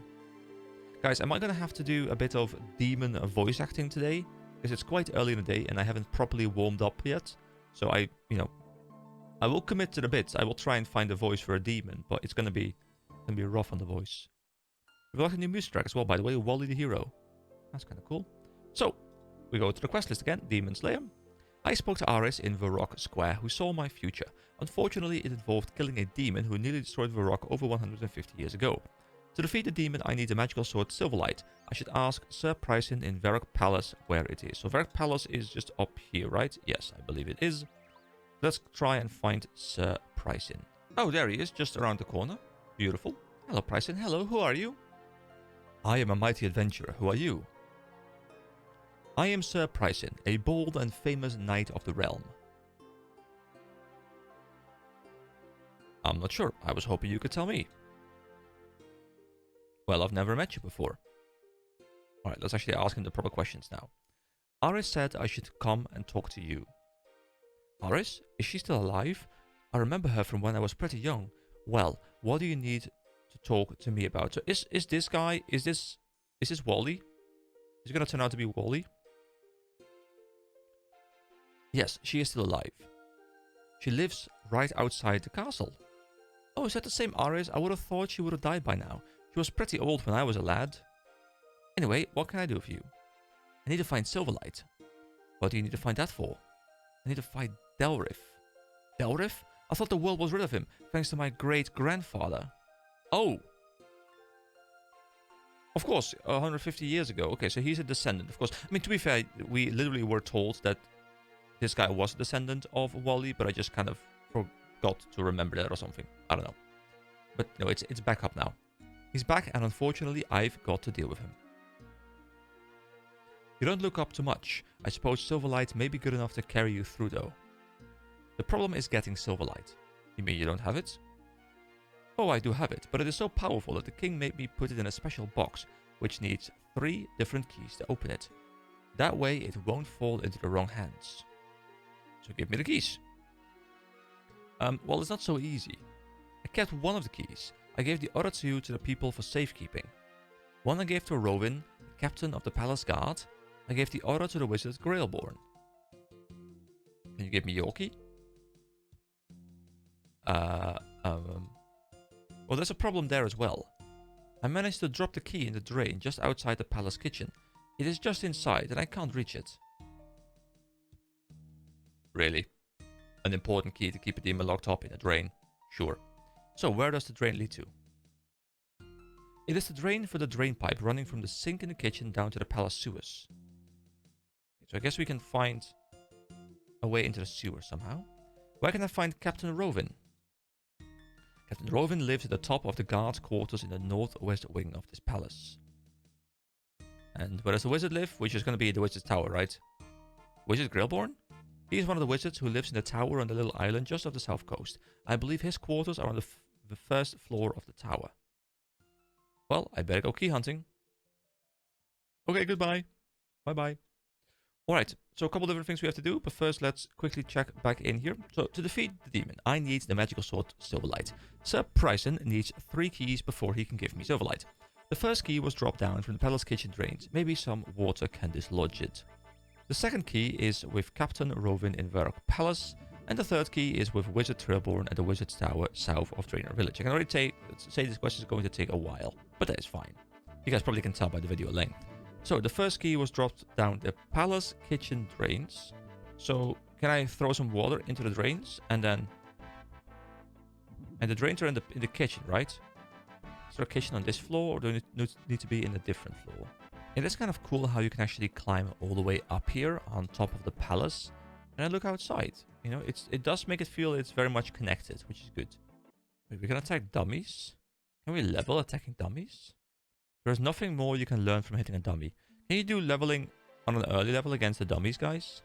Guys, am I going to have to do a bit of demon voice acting today? Because it's quite early in the day and I haven't properly warmed up yet. So I will commit to the bits. I will try and find a voice for a demon, but it's going to be rough on the voice. We've got a new music track as well, by the way, Wally the Hero. That's kind of cool. So, we go to the quest list again, Demon Slayer. I spoke to Ares in Varrock Square, who saw my future. Unfortunately, it involved killing a demon who nearly destroyed Varrock over 150 years ago. To defeat the demon, I need the magical sword Silverlight. I should ask Sir Pryson in Varrock Palace where it is. So Varrock Palace is just up here, right? Yes, I believe it is. Let's try and find Sir Pryson. Oh, there he is, just around the corner. Beautiful. Hello, Pryson. Hello, who are you? I am a mighty adventurer. Who are you? I am Sir Pryson, a bold and famous knight of the realm. I'm not sure. I was hoping you could tell me. Well, I've never met you before. Alright, let's actually ask him the proper questions now. Ares said I should come and talk to you. Ares? Is she still alive? I remember her from when I was pretty young. Well, what do you need to talk to me about? So is this guy, is this Wally? Is it going to turn out to be Wally? Yes, she is still alive. She lives right outside the castle. Oh, is that the same Ares? I would have thought she would have died by now. She was pretty old when I was a lad. Anyway, what can I do for you? I need to find Silverlight. What do you need to find that for? I need to find Delriff. Delriff? I thought the world was rid of him, thanks to my great-grandfather. Oh! Of course, 150 years ago. Okay, so he's a descendant, of course. I mean, to be fair, we literally were told that this guy was a descendant of Wally, but I just kind of forgot to remember that or something. I don't know. But no, it's back up now. He's back, and unfortunately, I've got to deal with him. You don't look up too much. I suppose Silverlight may be good enough to carry you through, though. The problem is getting Silverlight. You mean you don't have it? Oh, I do have it, but it is so powerful that the king made me put it in a special box, which needs 3 different keys to open it. That way, it won't fall into the wrong hands. So give me the keys. Well, it's not so easy. I kept one of the keys. I gave the other 2 to the people for safekeeping. One I gave to Rovin, the captain of the palace guard. I gave the other to the wizard Grailborn. Can you give me your key? Well, there's a problem there as well. I managed to drop the key in the drain just outside the palace kitchen. It is just inside and I can't reach it. Really? An important key to keep a demon locked up in a drain? Sure. So where does the drain lead to? It is the drain for the drain pipe running from the sink in the kitchen down to the palace sewers. So I guess we can find a way into the sewer somehow. Where can I find Captain Rovin? Captain Rovin lives at the top of the guard quarters in the northwest wing of this palace. And where does the wizard live? Which is going to be the wizard's tower, right? Wizard Grailborn? He is one of the wizards who lives in the tower on the little island just off the south coast. I believe his quarters are on the first floor of the tower. Well, I better go key hunting. Okay, goodbye. Bye-bye. Alright, so a couple different things we have to do, but first let's quickly check back in here. So, to defeat the demon, I need the magical sword Silverlight. Sir Pryson needs 3 keys before he can give me Silverlight. The first key was dropped down from the palace kitchen drains. Maybe some water can dislodge it. The second key is with Captain Rovin in Verrock Palace, and the third key is with Wizard Trailborn at the Wizard's Tower south of Draenor Village. I can already say this quest is going to take a while, but that is fine. You guys probably can tell by the video length. So the first key was dropped down the palace kitchen drains. So can I throw some water into the drains and then... And the drains are in the kitchen, right? Is there a kitchen on this floor or do you need to be in a different floor? It is kind of cool how you can actually climb all the way up here on top of the palace and then look outside. You know, it does make it feel it's very much connected, which is good. Wait, we can attack dummies? Can we level attacking dummies? There's nothing more you can learn from hitting a dummy. Can you do leveling on an early level against the dummies, guys?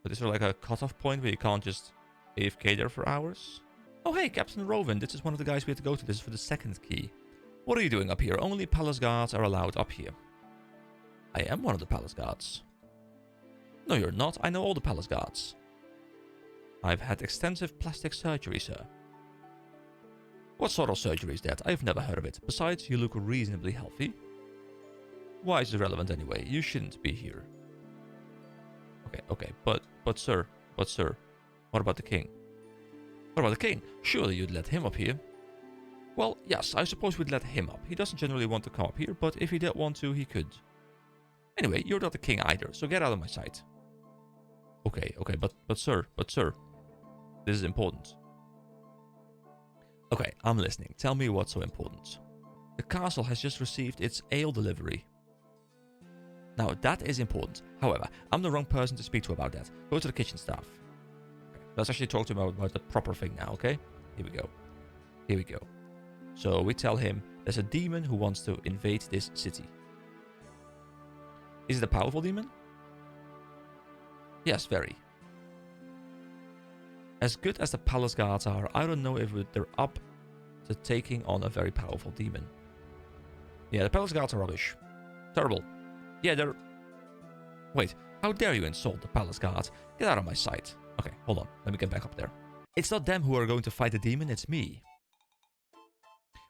But is there like a cutoff point where you can't just AFK there for hours? Oh hey, Captain Rovin, this is one of the guys we have to go to. This is for the second key. What are you doing up here? Only palace guards are allowed up here. I am one of the palace guards. No, you're not. I know all the palace guards. I've had extensive plastic surgery, sir. What sort of surgery is that? I've never heard of it. Besides, you look reasonably healthy. Why is it relevant anyway? You shouldn't be here. Okay, but sir, what about the king? What about the king? Surely you'd let him up here. Well, yes, I suppose we'd let him up. He doesn't generally want to come up here, but if he did want to, he could. Anyway, you're not the king either, so get out of my sight. Okay, but sir, this is important. Okay, I'm listening. Tell me what's so important. The castle has just received its ale delivery. Now, that is important. However, I'm the wrong person to speak to about that. Go to the kitchen staff. Okay, let's actually talk to him about the proper thing now, okay? Here we go. So we tell him there's a demon who wants to invade this city. Is it a powerful demon? Yes, very. As good as the palace guards are, I don't know if they're up to taking on a very powerful demon. Yeah, the palace guards are rubbish. Terrible. Yeah, they're... Wait, how dare you insult the palace guards? Get out of my sight. Okay, hold on. Let me get back up there. It's not them who are going to fight the demon, it's me.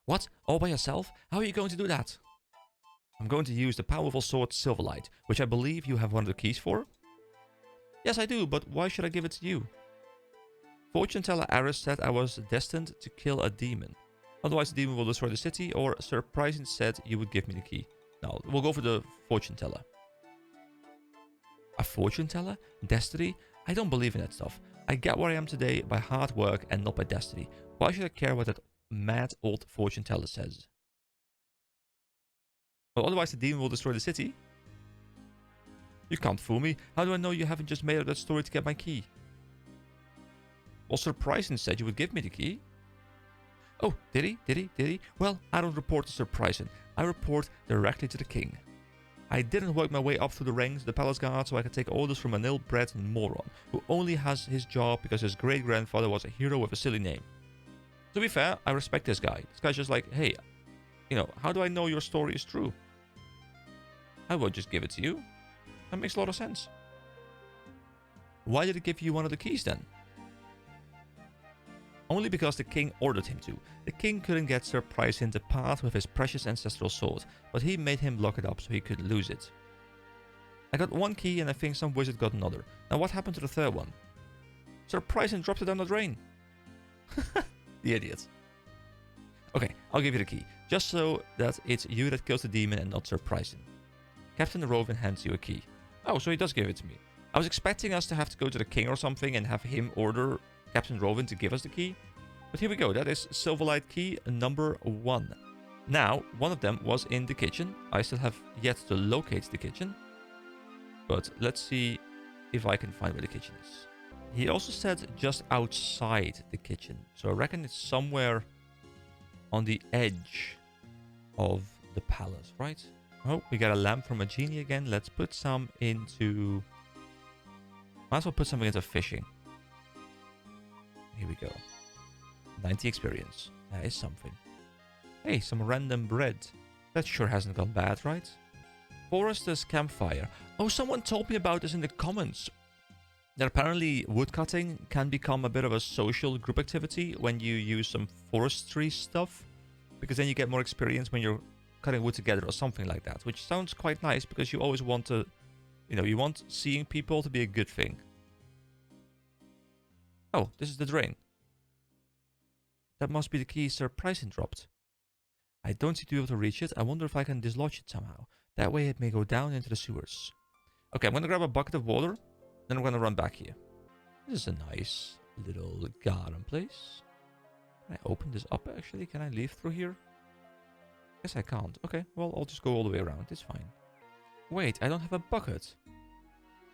What? All by yourself? How are you going to do that? I'm going to use the powerful sword Silverlight, which I believe you have one of the keys for. Yes, I do, but why should I give it to you? Fortune teller Aris said I was destined to kill a demon. Otherwise, the demon will destroy the city, or surprising said you would give me the key. No, we'll go for the fortune teller. A fortune teller? Destiny? I don't believe in that stuff. I get where I am today by hard work and not by destiny. Why should I care what that mad old fortune teller says? Well, otherwise the demon will destroy the city. You can't fool me. How do I know you haven't just made up that story to get my key? Well, surprising said you would give me the key. Oh, did he? Did he? Well, I don't report to surprising. I report directly to the king. I didn't work my way up through the ranks of the palace guard so I could take orders from an ill-bred moron who only has his job because his great-grandfather was a hero with a silly name. To be fair, I respect this guy. This guy's just like, hey, you know, how do I know your story is true? I won't just give it to you. That makes a lot of sense. Why did he give you one of the keys then? Only because the king ordered him to. The king couldn't get Sir Pryson to part with his precious ancestral sword, but he made him lock it up so he could lose it. I got one key and I think some wizard got another. Now what happened to the third one? Sir Pryson dropped it down the drain. The idiot. Okay, I'll give you the key, just so that it's you that kills the demon and not Sir Pryson. Captain Rovin hands you a key. Oh, so he does give it to me. I was expecting us to have to go to the king or something and have him order Captain Rovin to give us the key. But here we go. That is Silverlight key number 1. Now, one of them was in the kitchen. I still have yet to locate the kitchen. But let's see if I can find where the kitchen is. He also said just outside the kitchen. So I reckon it's somewhere on the edge of the palace, right? Oh, we got a lamp from a genie again. Let's put some into... Might as well put something into fishing. Here we go. 90 experience. That is something. Hey, some random bread. That sure hasn't gone bad, right? Forester's campfire. Oh, someone told me about this in the comments. That apparently woodcutting can become a bit of a social group activity when you use some forestry stuff. Because then you get more experience when you're cutting wood together or something like that. Which sounds quite nice because you always want to... You know, you want seeing people to be a good thing. Oh, this is the drain. That must be the key Sir Pryson dropped. I don't seem to be able to reach it. I wonder if I can dislodge it somehow. That way it may go down into the sewers. Okay, I'm going to grab a bucket of water. Then I'm going to run back here. This is a nice little garden place. Can I open this up actually? Can I leave through here? Guess I can't. Okay, well, I'll just go all the way around. It's fine. Wait, I don't have a bucket.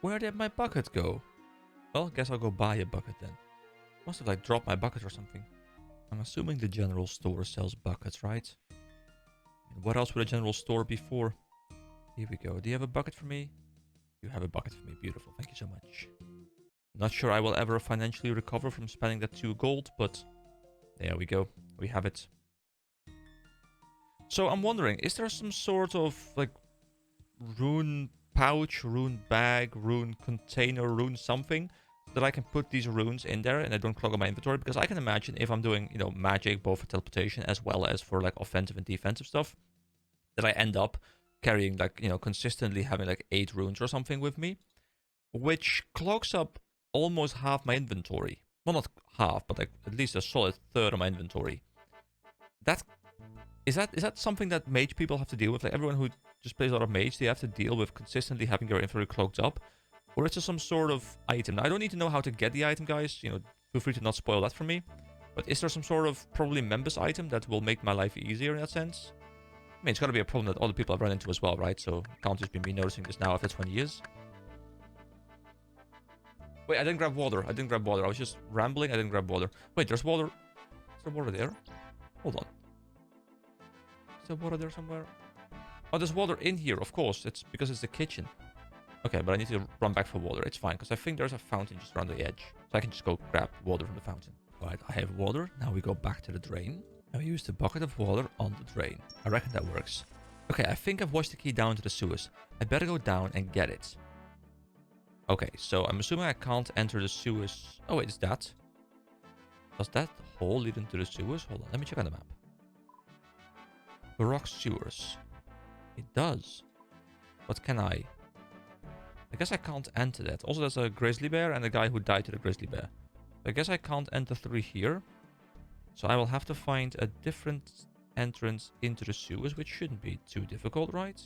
Where did my bucket go? Well, guess I'll go buy a bucket then. Must have like dropped my bucket or something. I'm assuming the general store sells buckets, right? And what else would a general store be for? Here we go. Do you have a bucket for me? You have a bucket for me. Beautiful. Thank you so much. Not sure I will ever financially recover from spending that 2 gold, but there we go. We have it. So I'm wondering, is there some sort of like rune pouch, rune bag, rune container, rune something that I can put these runes in there and I don't clog up my inventory? Because I can imagine if I'm doing, you know, magic both for teleportation as well as for like offensive and defensive stuff, that I end up carrying like, you know, consistently having like 8 runes or something with me, which clogs up almost half my inventory. Well, not half, but like at least a solid third of my inventory. Is that something that mage people have to deal with? Like everyone who just plays a lot of mage, they have to deal with consistently having their inventory clogged up? Or is it some sort of item? Now, I don't need to know how to get the item, guys. You know, feel free to not spoil that for me. But is there some sort of probably members item that will make my life easier in that sense? I mean, it's got to be a problem that other people have run into as well, right? So it can't just be me noticing this now after 20 years. Wait, I didn't grab water. I was just rambling. I didn't grab water. Wait, there's water. Is there water there? Hold on. Is there water there somewhere? Oh, there's water in here, of course. It's because it's the kitchen. Okay, but I need to run back for water. It's fine, because I think there's a fountain just around the edge. So I can just go grab water from the fountain. Alright, I have water. Now we go back to the drain. Now we use the bucket of water on the drain. I reckon that works. Okay, I think I've washed the key down to the sewers. I better go down and get it. Okay, so I'm assuming I can't enter the sewers. Oh, wait, is that? Does that hole lead into the sewers? Hold on, let me check on the map. Baroque sewers. It does. What can I? I guess I can't enter that. Also, there's a grizzly bear and a guy who died to the grizzly bear. I guess I can't enter through here. So I will have to find a different entrance into the sewers, which shouldn't be too difficult, right?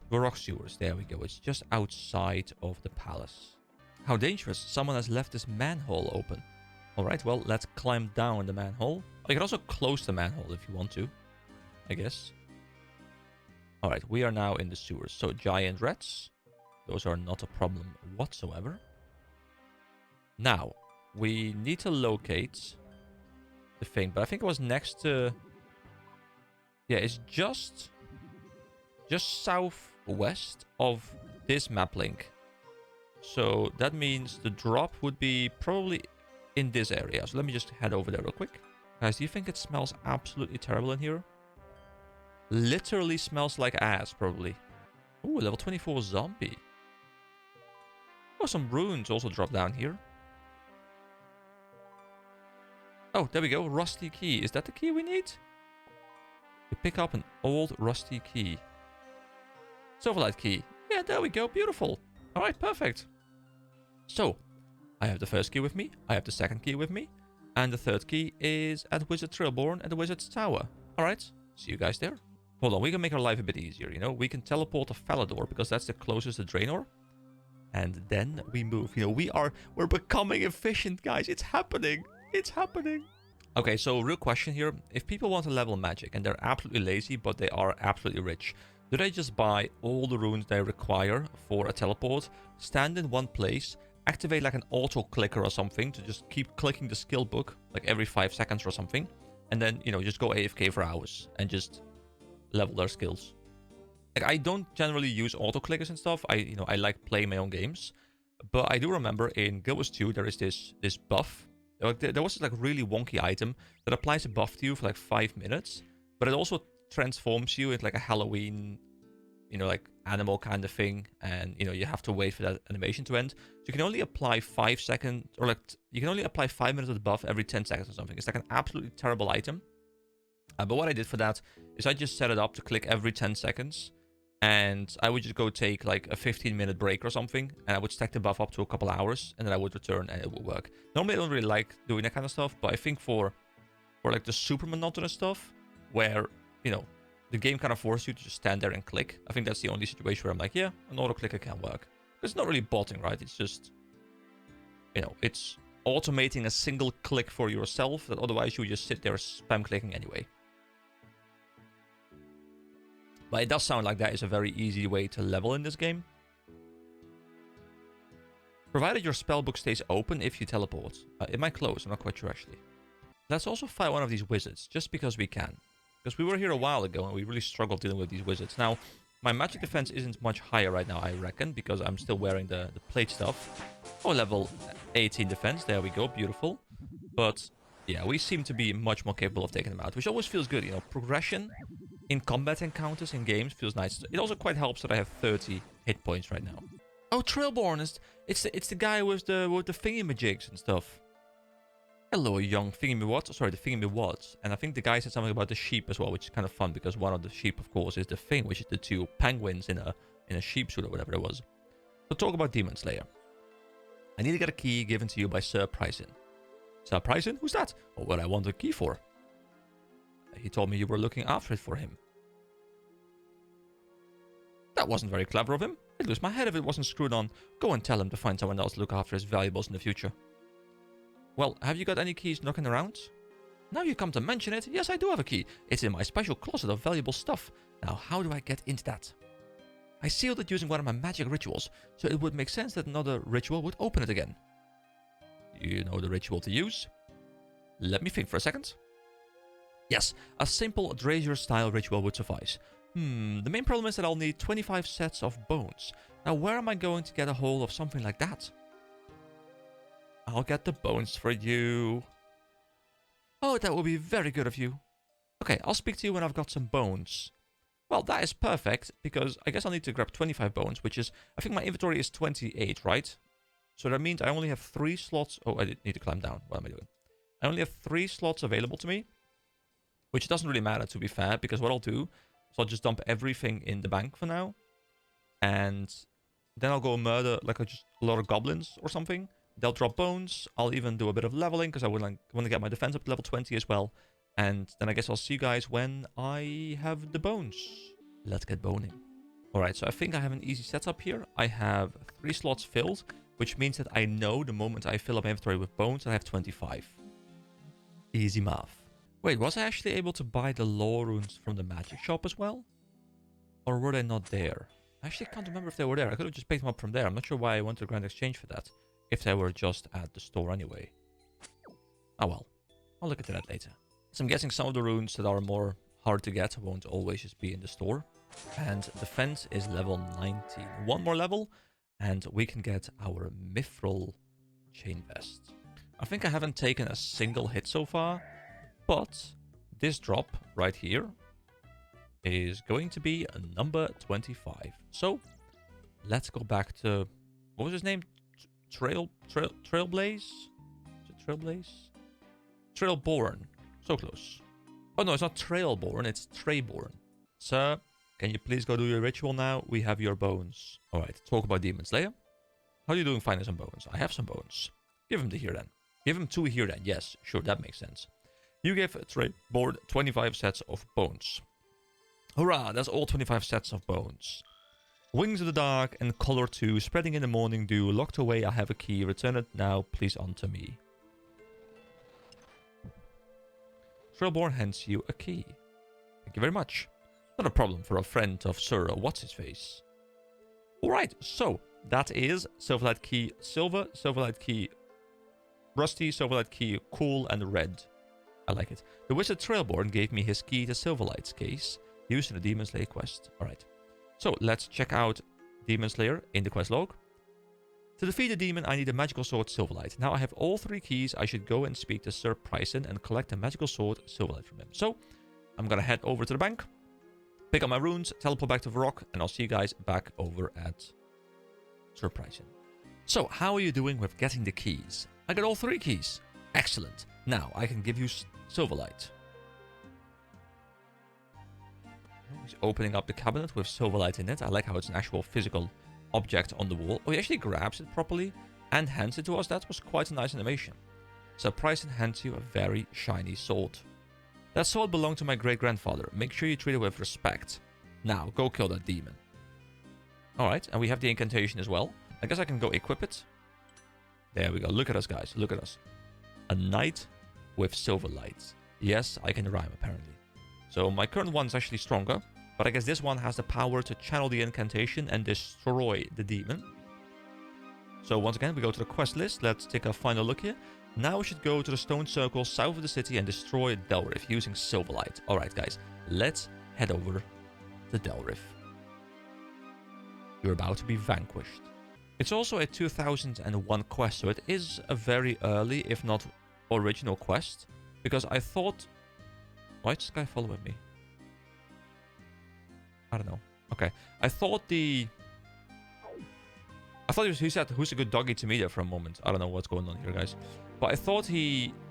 Baroque sewers, there we go. It's just outside of the palace. How dangerous. Someone has left this manhole open. Alright, well, let's climb down the manhole. You can also close the manhole if you want to, I guess. Alright, we are now in the sewers. So, giant rats. Those are not a problem whatsoever. Now, we need to locate the thing. But I think it was next to... Yeah, it's just southwest of this map link. So that means the drop would be probably in this area. So let me just head over there real quick. Guys, do you think it smells absolutely terrible in here? Literally smells like ass, probably. Ooh, level 24 zombie. Oh, some runes also drop down here. Oh, there we go. Rusty key. Is that the key we need? We pick up an old rusty key. Silverlight key. Yeah, there we go. Beautiful. Alright, perfect. So, I have the first key with me. I have the second key with me. And the third key is at Wizard Trailborn at the Wizard's Tower. Alright, see you guys there. Hold on, we can make our life a bit easier, you know? We can teleport to Falador because that's the closest to Draenor. And then we move. You know, we're becoming efficient, guys. It's happening. It's happening. Okay, so real question here. If people want to level magic and they're absolutely lazy, but they are absolutely rich, do they just buy all the runes they require for a teleport, stand in one place, activate like an auto clicker or something to just keep clicking the skill book like every 5 seconds or something, and then, you know, just go AFK for hours and just level their skills? Like, I don't generally use auto clickers and stuff. I like playing my own games, but I do remember in Guild Wars 2 there is this buff. There was this like really wonky item that applies a buff to you for like 5 minutes, but it also transforms you into like a Halloween, you know, like animal kind of thing, and you know you have to wait for that animation to end. So you can only apply 5 seconds, or like you can only apply 5 minutes of the buff every 10 seconds or something. It's like an absolutely terrible item. But what I did for that is I just set it up to click every 10 seconds, and I would just go take like a 15-minute break or something, and I would stack the buff up to a couple hours, and then I would return and it would work. Normally I don't really like doing that kind of stuff, but I think for like the super monotonous stuff where, you know, the game kind of forces you to just stand there and click, I think that's the only situation where I'm like, yeah, an auto clicker can work. It's not really botting, right? It's just, you know, it's automating a single click for yourself that otherwise you would just sit there spam clicking anyway. But it does sound like that is a very easy way to level in this game. Provided your spellbook stays open if you teleport. It might close, I'm not quite sure actually. Let's also fight one of these wizards, just because we can. Because we were here a while ago and we really struggled dealing with these wizards. Now, my magic defense isn't much higher right now, I reckon, because I'm still wearing the plate stuff. Oh, level 18 defense, there we go, beautiful. But yeah, we seem to be much more capable of taking them out, which always feels good, you know, progression in combat encounters in games feels nice. It also quite helps that I have 30 hit points right now. Oh, Trailborn, it's the guy with the thingy-majigs and stuff. Hello, young thingy-me-what? Sorry, the thingy-me-what. And I think the guy said something about the sheep as well, which is kind of fun because one of the sheep, of course, is the thing, which is the 2 penguins in a sheep suit or whatever it was. So talk about Demon Slayer. I need to get a key given to you by Sir Pryson. Sir Pryson? Who's that? Or what I want a key for? He told me you were looking after it for him. That wasn't very clever of him. I'd lose my head if it wasn't screwed on. Go and tell him to find someone else to look after his valuables in the future. Well, have you got any keys knocking around? Now you come to mention it, yes, I do have a key. It's in my special closet of valuable stuff. Now, how do I get into that? I sealed it using one of my magic rituals, so it would make sense that another ritual would open it again. You know the ritual to use? Let me think for a second. Yes, a simple Drazier-style ritual would suffice. The main problem is that I'll need 25 sets of bones. Now, where am I going to get a hold of something like that? I'll get the bones for you. Oh, that would be very good of you. Okay, I'll speak to you when I've got some bones. Well, that is perfect, because I guess I'll need to grab 25 bones, which is... I think my inventory is 28, right? So that means I only have 3 slots... Oh, I need to climb down. What am I doing? I only have 3 slots available to me. Which doesn't really matter, to be fair, because what I'll do is I'll just dump everything in the bank for now. And then I'll go murder, like, just a lot of goblins or something. they'll drop bones. I'll even do a bit of leveling because I want to get my defense up to level 20 as well. And then I guess I'll see you guys when I have the bones. Let's get boning. Alright, so I think I have an easy setup here. I have 3 slots filled, which means that I know the moment I fill up my inventory with bones, I have 25. Easy math. Wait, was I actually able to buy the lore runes from the magic shop as well? Or were they not there? I actually can't remember if they were there. I could have just picked them up from there. I'm not sure why I went to Grand Exchange for that, if they were just at the store anyway. Oh well, I'll look into that later. So I'm guessing some of the runes that are more hard to get won't always just be in the store. And defense is level 19. One more level, and we can get our mithril chain vest. I think I haven't taken a single hit so far, but this drop right here is going to be a number 25. So let's go back to, what was his name? Trailblaze? Is it Trailblaze? Trailborn. So close. Oh no, it's not Trailborn, it's Treyborn. Sir, can you please go do your ritual now? We have your bones. Alright, talk about Demon Slayer. How are you doing finding some bones? I have some bones. Give him to here then. Give him 2 here then. Yes, sure, that makes sense. You gave Treyborn 25 sets of bones. Hurrah, that's all 25 sets of bones. Wings of the dark and color 2, spreading in the morning dew, locked away, I have a key, return it now, please unto me. Trailborn hands you a key. Thank you very much. Not a problem for a friend of Sir What's-His-Face. Alright, so that is Silverlight Key Silver, Silverlight Key Rusty, Silverlight Key Cool, and Red. I like it. The wizard Trailborn gave me his key to Silverlight's case, used in the Demon Slayer quest. Alright. So let's check out Demon Slayer in the quest log. To defeat the demon, I need a magical sword Silverlight. Now I have all 3 keys. I should go and speak to Sir Pryson and collect a magical sword Silverlight from him. So I'm gonna head over to the bank, pick up my runes, teleport back to Varrock, and I'll see you guys back over at Sir Pryson. So how are you doing with getting the keys? I got all 3 keys. Excellent. Now I can give you Silverlight. He's opening up the cabinet with Silverlight in it. I like how it's an actual physical object on the wall. Oh, he actually grabs it properly and hands it to us. That was quite a nice animation. So Pryson hands you a very shiny sword. That sword belonged to my great-grandfather. Make sure you treat it with respect. Now, go kill that demon. Alright, and we have the incantation as well. I guess I can go equip it. There we go. Look at us, guys. Look at us. A knight with Silverlight. Yes, I can rhyme, apparently. So my current one is actually stronger. But I guess this one has the power to channel the incantation and destroy the demon. So once again, we go to the quest list. Let's take a final look here. Now we should go to the stone circle south of the city and destroy Delriff using Silverlight. Alright guys, let's head over to Delriff. You're about to be vanquished. It's also a 2001 quest, so it is a very early, if not original quest. Because I thought... Why is this guy following me? I don't know. Okay. I thought he said, who's a good doggy to me there for a moment. I don't know what's going on here, guys. But I thought the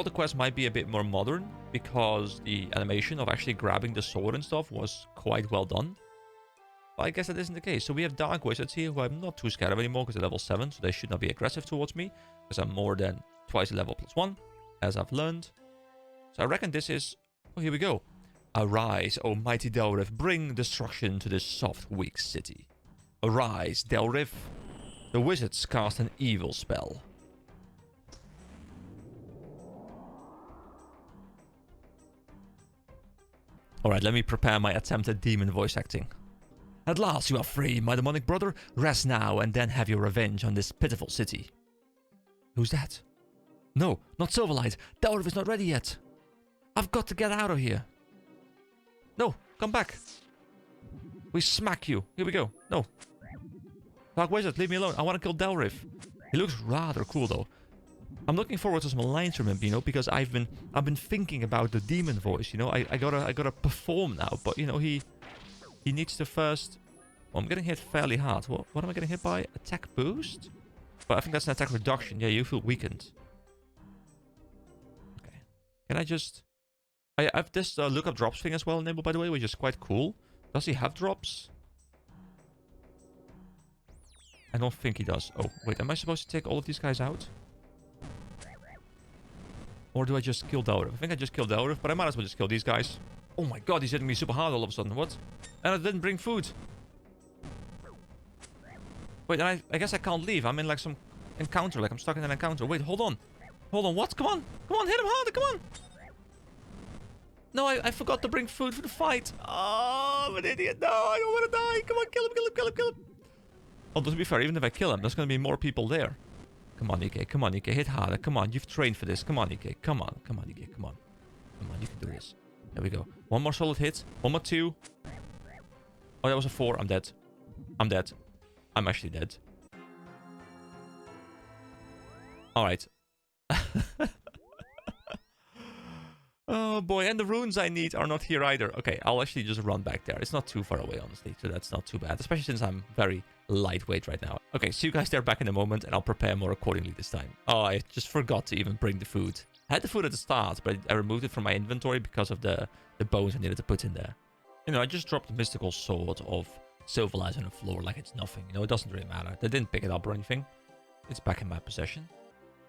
quest might be a bit more modern, because the animation of actually grabbing the sword and stuff was quite well done. But I guess that isn't the case. So we have Dark Wizards here, who I'm not too scared of anymore, because they're level 7, so they should not be aggressive towards me, because I'm more than twice the level +1, as I've learned. So I reckon this is... Oh, here we go. Arise, O mighty Delriff, bring destruction to this soft, weak city. Arise, Delriff. The wizards cast an evil spell. Alright, let me prepare my attempt at demon voice acting. At last you are free, my demonic brother. Rest now and then have your revenge on this pitiful city. Who's that? No, not Silverlight. Delriff is not ready yet. I've got to get out of here. No, come back. We smack you. Here we go. No. Dark Wizard, leave me alone. I want to kill Delriff. He looks rather cool though. I'm looking forward to some lines from him, you know, because I've been thinking about the demon voice, you know. I gotta perform now, but you know, he needs to first... Well, I'm getting hit fairly hard. What am I getting hit by? Attack boost? But I think that's an attack reduction. Yeah, you feel weakened. Okay. Can I just... I have this lookup drops thing as well enabled, by the way, which is quite cool. Does he have drops? I don't think he does. Oh, wait. Am I supposed to take all of these guys out? Or do I just kill Delriff? I think I just killed Delriff, but I might as well just kill these guys. Oh my god, he's hitting me super hard all of a sudden. What? And I didn't bring food. Wait, I guess I can't leave. I'm in like some encounter. Like I'm stuck in an encounter. Wait, hold on. Hold on, what? Come on. Come on, hit him harder. Come on. No, I forgot to bring food for the fight. Oh, I'm an idiot. No, I don't want to die. Come on, kill him, kill him, kill him, kill him. Although, to be fair, even if I kill him, there's going to be more people there. Come on, Ike. Come on, Ike. Hit harder. Come on, you've trained for this. Come on, Ike. Come on. Come on, Ike. Come on. Come on, you can do this. There we go. One more solid hit. One more 2. Oh, that was a 4. I'm dead. I'm dead. I'm actually dead. Alright. Oh boy, and the runes I need are not here either. Okay, I'll actually just run back there. It's not too far away, honestly, so that's not too bad. Especially since I'm very lightweight right now. Okay, see you guys there back in a moment, and I'll prepare more accordingly this time. Oh, I just forgot to even bring the food. I had the food at the start, but I removed it from my inventory because of the bones I needed to put in there. You know, I just dropped the mystical sword of Silverlight on the floor like it's nothing. You know, it doesn't really matter. They didn't pick it up or anything. It's back in my possession.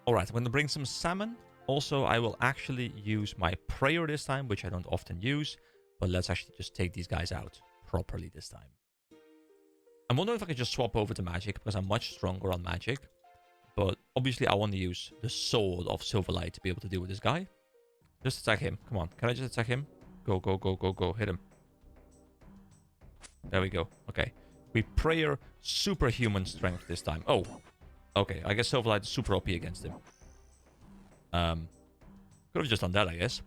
Alright, I'm going to bring some salmon. Also, I will actually use my prayer this time, which I don't often use. But let's actually just take these guys out properly this time. I'm wondering if I could just swap over to magic, because I'm much stronger on magic. But obviously, I want to use the sword of Silverlight to be able to deal with this guy. Just attack him. Come on. Can I just attack him? Go, go, go, go, go. Hit him. There we go. Okay. We prayer superhuman strength this time. Oh. Okay. I guess Silverlight is super OP against him. Could have just done that, I guess.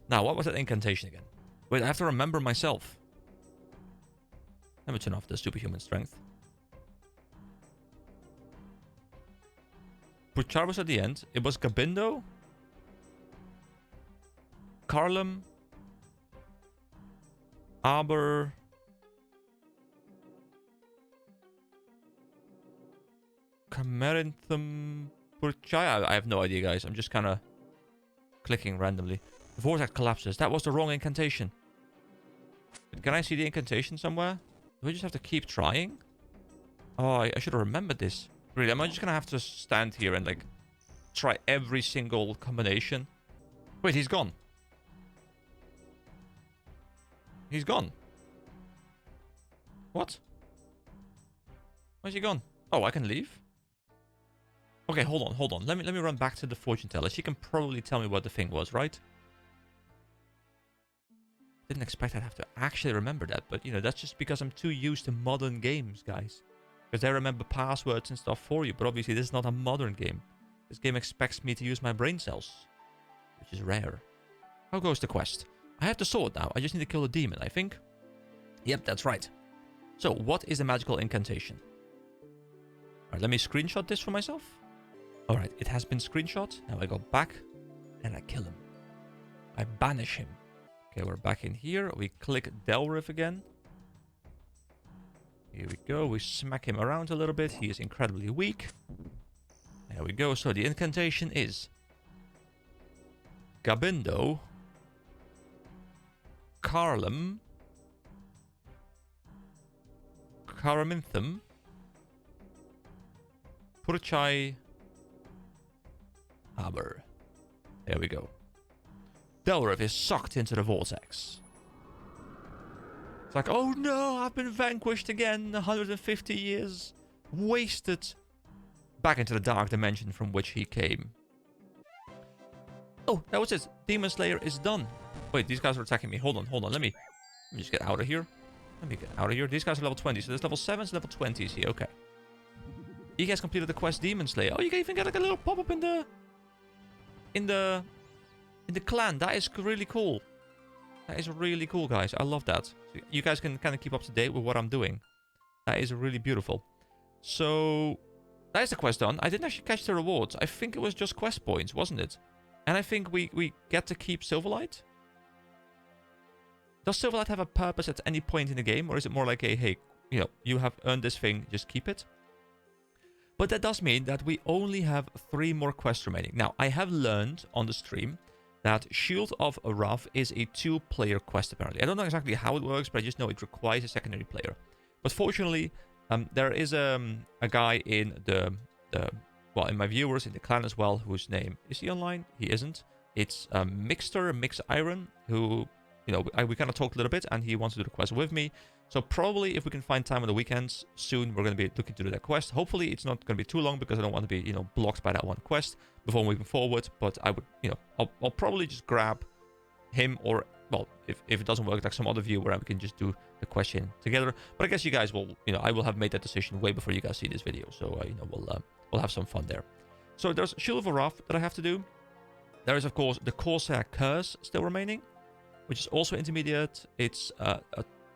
Now, what was that incantation again? Wait, I have to remember myself. Let me turn off the superhuman strength. Puchar was at the end. It was Gabindo. Carlum. Aber. Cameranthum. Puchai. I have no idea, guys. I'm just kind of clicking randomly. The vortex collapses. That was the wrong incantation. Can I see the incantation somewhere? Do we just have to keep trying? Oh, I should have remembered this. Really, am I just gonna have to stand here and, like, try every single combination? Wait, he's gone. He's gone. What? Where's he gone? Oh, I can leave? Okay, hold on, hold on. Let me run back to the fortune teller. She can probably tell me what the thing was, right? Didn't expect I'd have to actually remember that, but, you know, that's just because I'm too used to modern games, guys. Because they remember passwords and stuff for you, but obviously this is not a modern game. This game expects me to use my brain cells, which is rare. How goes the quest? I have the sword now. I just need to kill a demon, I think. Yep, that's right. So, what is the magical incantation? Alright, let me screenshot this for myself. Alright, it has been screenshot. Now I go back and I kill him. I banish him. Okay, we're back in here. We click Delriff again. Here we go. We smack him around a little bit. He is incredibly weak. There we go. So the incantation is Gabindo, Carlum, Caraminthum, Purchai, Aber. There we go. Delriff is sucked into the vortex. It's like, oh no, I've been vanquished again. 150 years wasted. Back into the dark dimension from which he came. Oh, that was it. Demon Slayer is done. Wait, these guys are attacking me. Hold on, hold on. Let me just get out of here. Let me get out of here. These guys are level 20, so there's level 7s, level 20s here. Okay. You guys completed the quest Demon Slayer. Oh, you can even get like a little pop-up in the clan. That is really cool. That is really cool, guys. I love that. So you guys can kind of keep up to date with what I'm doing. That is really beautiful. So that is the quest done. I didn't actually catch the rewards. I think it was just quest points, wasn't it? And I think we get to keep Silverlight. Does Silverlight have a purpose at any point in the game? Or is it more like a, hey, you know, you have earned this thing, just keep it? But that does mean that we only have 3 more quests remaining. Now, I have learned on the stream that Shield of Wrath is a 2-player quest, apparently. I don't know exactly how it works, but I just know it requires a secondary player. But fortunately, There is a guy in well, in my viewers, in the clan as well, whose name, is he online? He isn't. It's Mix Iron, who, you know, we kind of talked a little bit, and he wants to do the quest with me. So probably if we can find time on the weekends soon, we're going to be looking to do that quest. Hopefully it's not going to be too long, because I don't want to be, you know, blocked by that one quest before moving forward. But I would, you know, I'll probably just grab him, or, well, if it doesn't work, like some other viewer, and we can just do the question together. But I guess you guys will, you know, I will have made that decision way before you guys see this video. So, you know, we'll have some fun there. So there's Shield of Wrath that I have to do. There is, of course, the Corsair Curse still remaining, which is also intermediate. It's a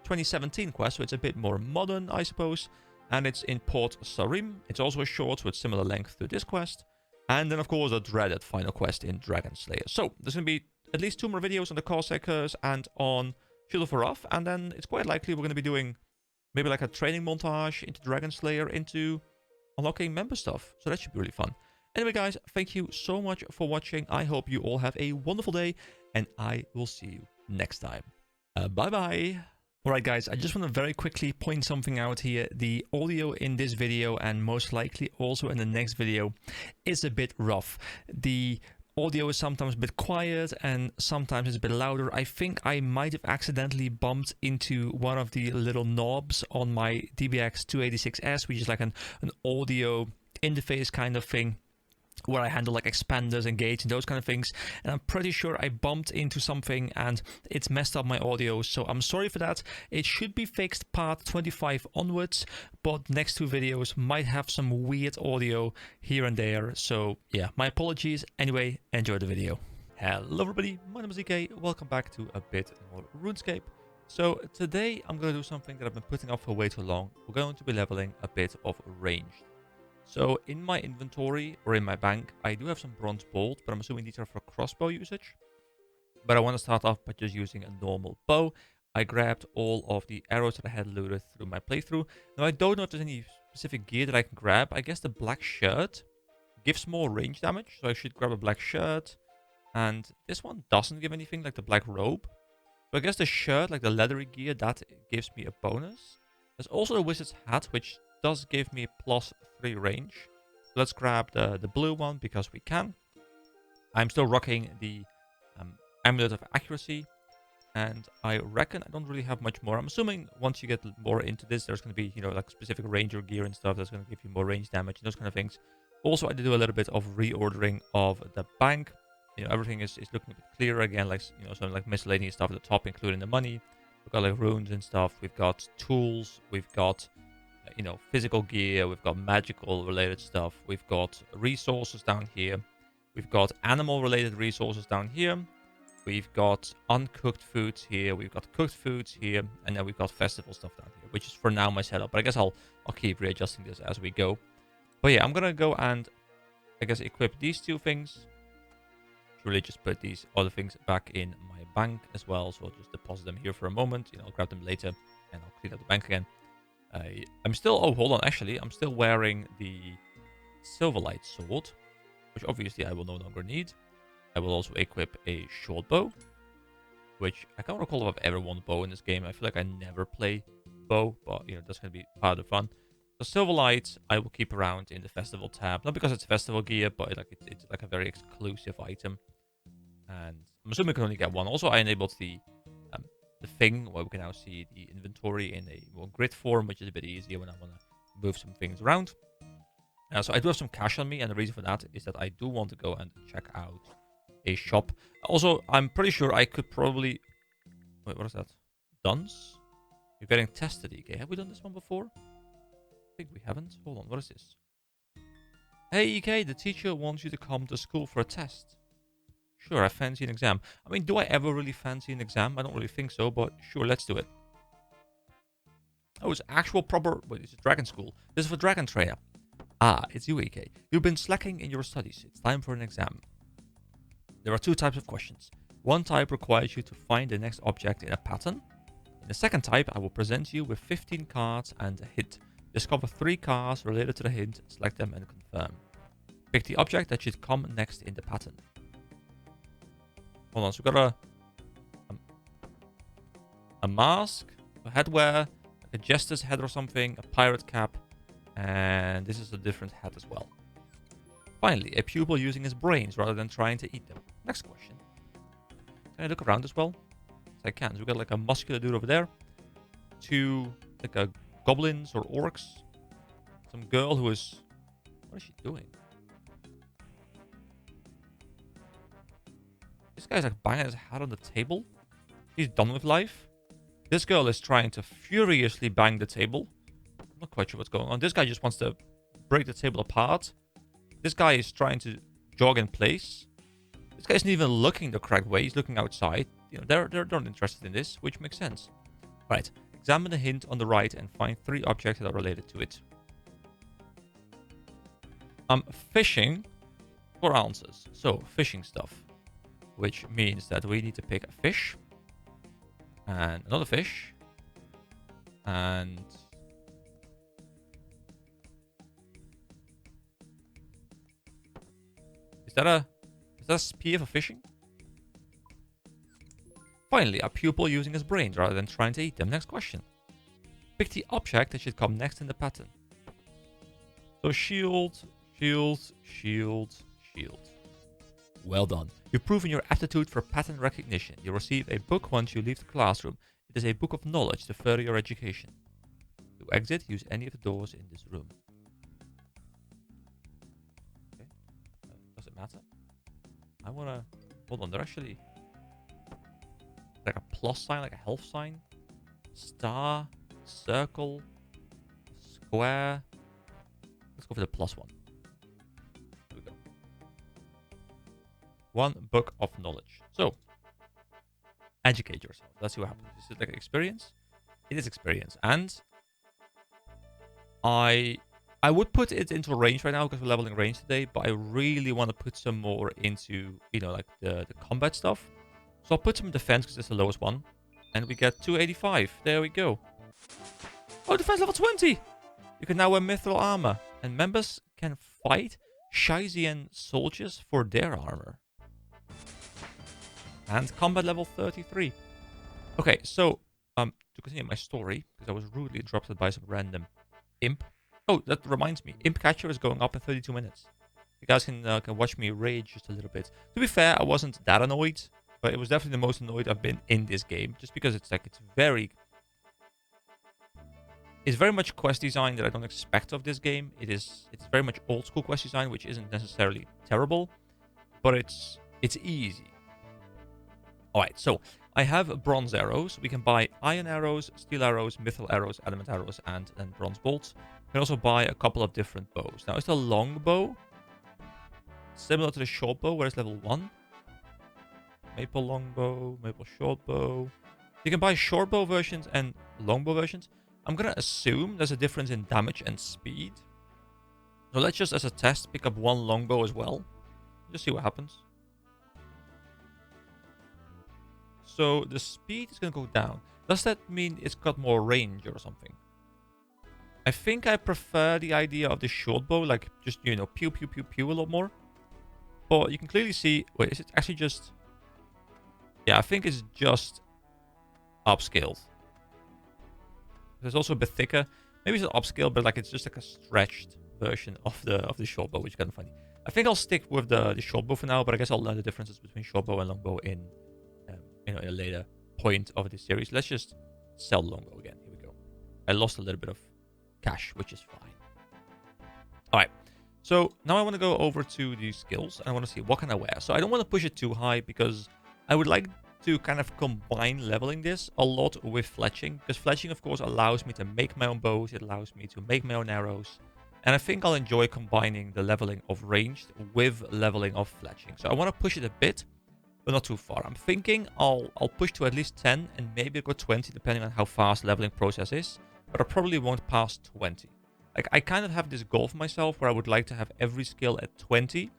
2017 quest, so it's a bit more modern, I suppose. And it's in Port Sarim. It's also a short, so it's similar length to this quest. And then, of course, a dreaded final quest in Dragon Slayer. So there's going to be at least 2 more videos on the Corsair Curse and on Shield of Wrath. And then it's quite likely we're going to be doing maybe like a training montage into Dragon Slayer, into unlocking member stuff. So that should be really fun. Anyway, guys, thank you so much for watching. I hope you all have a wonderful day, and I will see you next time. Bye-bye. Alright, guys, I just want to very quickly point something out here. The audio in this video, and most likely also in the next video, is a bit rough. The audio is sometimes a bit quiet, and sometimes it's a bit louder. I think I might have accidentally bumped into one of the little knobs on my DBX 286S, which is like an audio interface kind of thing, where I handle like expanders and gates and those kind of things, and I'm pretty sure I bumped into something and it's messed up my audio, so I'm sorry for that. It should be fixed part 25 onwards, but next 2 videos might have some weird audio here and there, so yeah, my apologies. Anyway, enjoy the video. Hello everybody, my name is EK, welcome back to a bit more RuneScape. So today I'm going to do something that I've been putting off for way too long. We're going to be leveling a bit of ranged. So in my inventory, or in my bank, I do have some bronze bolt, but I'm assuming these are for crossbow usage. But I want to start off by just using a normal bow. I grabbed all of the arrows that I had looted through my playthrough. Now I don't know if there's any specific gear that I can grab. I guess the black shirt gives more range damage, so I should grab a black shirt. And this one doesn't give anything, like the black robe. So I guess the shirt, like the leathery gear, that gives me a bonus. There's also the wizard's hat, which does give me +3 range. So let's grab the blue one, because we can. I'm still rocking the Amulet of Accuracy, and I reckon I don't really have much more. I'm assuming once you get more into this, there's going to be, you know, like specific ranger gear and stuff that's going to give you more range damage and those kind of things. Also, I did do a little bit of reordering of the bank. You know, everything is looking a bit clearer again, like, you know, some like miscellaneous stuff at the top, including the money. We've got like runes and stuff. We've got tools. We've got, you know, physical gear. We've got magical related stuff. We've got resources down here. We've got animal related resources down here. We've got uncooked foods here. We've got cooked foods here, and then we've got festival stuff down here, which is for now my setup. But I guess I'll keep readjusting this as we go. But yeah, I'm gonna go and I guess equip these 2 things. Really just put these other things back in my bank as well. So I'll just deposit them here for a moment. You know, I'll grab them later, and I'll clean up the bank again. I'm still, oh, hold on, actually, I'm still wearing the Silverlight sword, which obviously I will no longer need. I will also equip a short bow, which I can't recall if I've ever won bow in this game. I feel like I never play bow, but, you know, that's going to be part of the fun. So Silverlight, I will keep around in the festival tab, not because it's festival gear, but like it's like a very exclusive item. And I'm assuming we can only get one. Also, I enabled the thing where we can now see the inventory in a more grid form, which is a bit easier when I want to move some things around. So I do have some cash on me, and the reason for that is that I do want to go and check out a shop. Also, I'm pretty sure I could probably... Wait, what is that? Duns? You're getting tested, EK. Have we done this one before? I think we haven't. Hold on, what is this? Hey, EK, the teacher wants you to come to school for a test. Sure, I fancy an exam. I mean, do I ever really fancy an exam? I don't really think so, but sure, let's do it. Oh, it's actual proper... Wait, it's a dragon school. This is for dragon trainer. Ah, it's you, EK. You've been slacking in your studies. It's time for an exam. There are 2 types of questions. One type requires you to find the next object in a pattern. In the second type, I will present you with 15 cards and a hint. Discover 3 cards related to the hint, select them and confirm. Pick the object that should come next in the pattern. Hold on, so we've got a mask, a headwear, a a jester's head or something, a pirate cap, and this is a different hat as well. Finally, a pupil using his brains rather than trying to eat them. Next question. Can I look around as well? Yes, I can. So we got like a muscular dude over there. Two like a goblins or orcs. Some girl who is... What is she doing? This guy's like banging his head on the table. He's done with life. This girl is trying to furiously bang the table. I'm not quite sure what's going on. This guy just wants to break the table apart. This guy is trying to jog in place. This guy isn't even looking the correct way. He's looking outside. You know, they're not interested in this, which makes sense. Right. Examine the hint on the right and find 3 objects that are related to it. I'm fishing for answers. So, fishing stuff. Which means that we need to pick a fish. And another fish. And... Is that a spear for fishing? Finally, a pupil using his brains rather than trying to eat them. Next question. Pick the object that should come next in the pattern. So shield, shield, shield, shield. Well done. You've proven your aptitude for pattern recognition. You receive a book once you leave the classroom. It is a book of knowledge to further your education. To exit, use any of the doors in this room. Okay. Does it matter? I wanna... Hold on, they're actually... Like a plus sign, like a health sign. Star, circle, square. Let's go for the plus one. Here we go. 1 book of knowledge. So, educate yourself. Let's see what happens. Is it like experience? It is experience. And I would put it into range right now because we're leveling range today, but I really want to put some more into, you know, like the combat stuff. So I'll put some in defense because it's the lowest one. And we get 285. There we go. Oh, defense level 20! You can now wear mithril armor. And members can fight Shizian soldiers for their armor. And combat level 33. Okay, so to continue my story, because I was rudely interrupted by some random imp. Oh, that reminds me. Imp Catcher is going up in 32 minutes. You guys can watch me rage just a little bit. To be fair, I wasn't that annoyed. But it was definitely the most annoyed I've been in this game. Just because it's like, it's very much quest design that I don't expect of this game. It's very much old school quest design, which isn't necessarily terrible. But it's easy. Alright, so I have bronze arrows. We can buy iron arrows, steel arrows, mithril arrows, adamant arrows, and bronze bolts. We can also buy a couple of different bows. Now, is the long bow similar to the short bow, where it's level 1? Maple longbow, maple short bow. You can buy short bow versions and longbow versions. I'm gonna assume there's a difference in damage and speed. So let's just, as a test, pick up 1 longbow as well. Just see what happens. So the speed is gonna go down. Does that mean it's got more range or something? I think I prefer the idea of the short bow, like just, you know, pew pew pew pew a lot more. But you can clearly see... Wait, is it actually just... Yeah, I think it's just upscaled. It's also a bit thicker. Maybe it's an upscale, but like it's just like a stretched version of the short bow, which is kind of funny. I think I'll stick with the short bow for now, but I guess I'll learn the differences between short bow and long bow in you know, in a later point of this series. Let's just sell longbow again. Here we go. I lost a little bit of cash, which is fine. All right. So now I want to go over to the skills. I want to see what can I wear. So I don't want to push it too high because I would like to kind of combine leveling this a lot with fletching. Because fletching, of course, allows me to make my own bows. It allows me to make my own arrows. And I think I'll enjoy combining the leveling of ranged with leveling of fletching. So I want to push it a bit, but not too far. I'm thinking I'll push to at least 10 and maybe I'll go 20 depending on how fast the leveling process is. But I probably won't pass 20. Like, I kind of have this goal for myself where I would like to have every skill at 20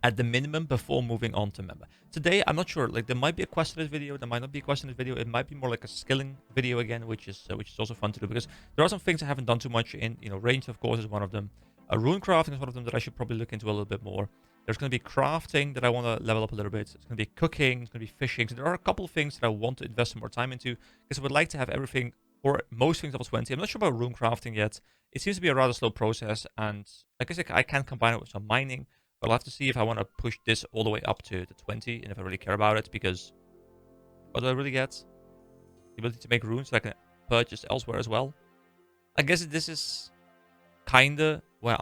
at the minimum before moving on to member. Today, I'm not sure. Like, there might be a quest in this video. There might not be a quest in this video. It might be more like a skilling video again, which is also fun to do because there are some things I haven't done too much in. You know, range, of course, is one of them. Rune crafting is one of them that I should probably look into a little bit more. There's going to be crafting that I want to level up a little bit. It's going to be cooking. It's going to be fishing. So there are a couple of things that I want to invest some more time into because I would like to have everything or most things level 20. I'm not sure about rune crafting yet. It seems to be a rather slow process, and I guess I can combine it with some mining, but I'll have to see if I want to push this all the way up to the 20, and if I really care about it, because what do I really get? The ability to make runes that I can purchase elsewhere as well. I guess this is kinda where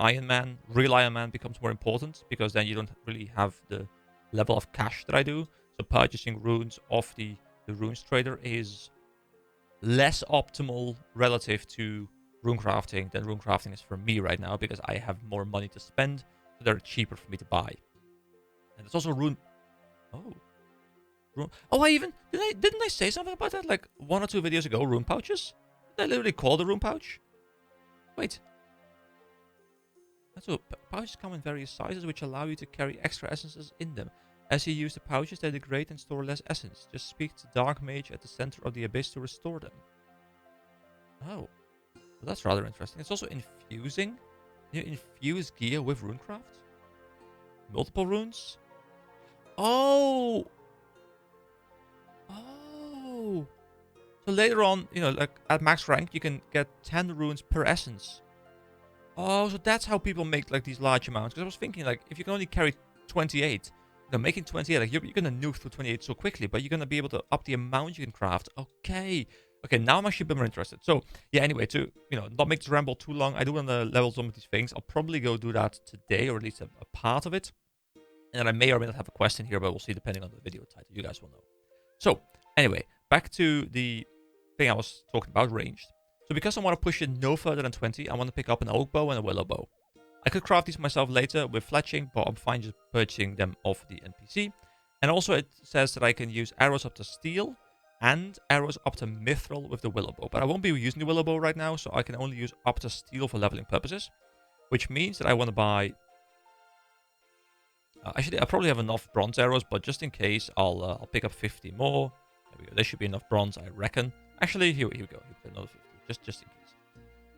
real Iron Man becomes more important, because then you don't really have the level of cash that I do. So purchasing runes off the runes trader is less optimal relative to rune crafting than rune crafting is for me right now, because I have more money to spend, so they're cheaper for me to buy. And it's also rune. Oh, didn't I say something about that like 1 or 2 videos ago? Rune pouches? Did I literally call the rune pouch? Wait. So pouches come in various sizes, which allow you to carry extra essences in them. As you use the pouches, they degrade and store less essence. Just speak to Dark Mage at the center of the abyss to restore them. Oh, well, that's rather interesting. It's also infusing. You infuse gear with runecraft. Multiple runes. Oh. So later on, like at max rank, you can get 10 runes per essence. Oh, so that's how people make like these large amounts. Because I was thinking, like, if you can only carry 28, making 28, like you're gonna nuke through 28 so quickly, but you're gonna be able to up the amount you can craft. Okay, now I'm actually a bit more interested. So yeah, anyway, to not make this ramble too long, I do want to level some of these things. I'll probably go do that today, or at least a part of it. And then I may or may not have a question here, but we'll see depending on the video title. You guys will know. So anyway, back to the thing I was talking about, ranged. So because I want to push it no further than 20, I want to pick up an oak bow and a willow bow. I could craft these myself later with fletching, but I'm fine just purchasing them off the NPC. And also it says that I can use arrows up to steel and arrows up to mithril with the willow bow. But I won't be using the willow bow right now, so I can only use up to steel for leveling purposes. Which means that I want to buy... actually, I probably have enough bronze arrows, but just in case, I'll pick up 50 more. There we go. There should be enough bronze, I reckon. Actually, here we go. Another 50, just in case.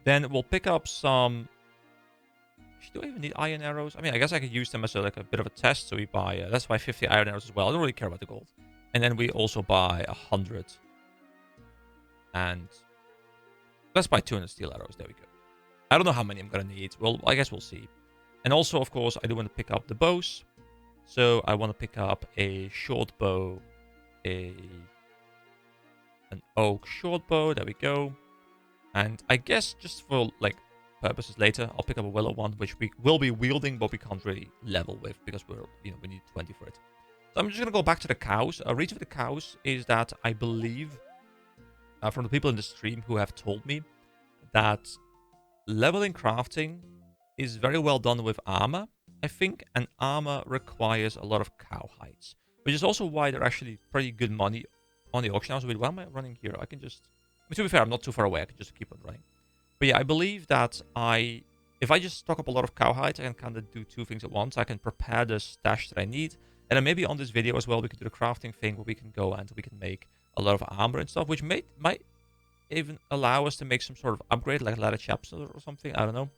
Then we'll pick up some... Do I even need iron arrows? I mean, I guess I could use them as a bit of a test. So we buy... let's buy 50 iron arrows as well. I don't really care about the gold. And then we also buy 100. And let's buy 200 steel arrows. There we go. I don't know how many I'm going to need. Well, I guess we'll see. And also, of course, I do want to pick up the bows. So I want to pick up a short bow, an oak short bow. There we go. And I guess just for purposes later, I'll pick up a willow one, which we will be wielding, but we can't really level with because we need 20 for it. So I'm just gonna go back to the cows. A reason for the cows is that I believe from the people in the stream who have told me that leveling crafting is very well done with armor, I think, and armor requires a lot of cow hides, which is also why they're actually pretty good money on the auction house. Wait, why am I running here? I can just... to be fair, I'm not too far away. I can just keep on running. But yeah, I believe that if I just stock up a lot of cow hides, I can kind of do 2 things at once. I can prepare the stash that I need, and then maybe on this video as well, we can do the crafting thing where we can go and we can make a lot of armor and stuff, which might even allow us to make some sort of upgrade, like leather chaps or something. I don't know.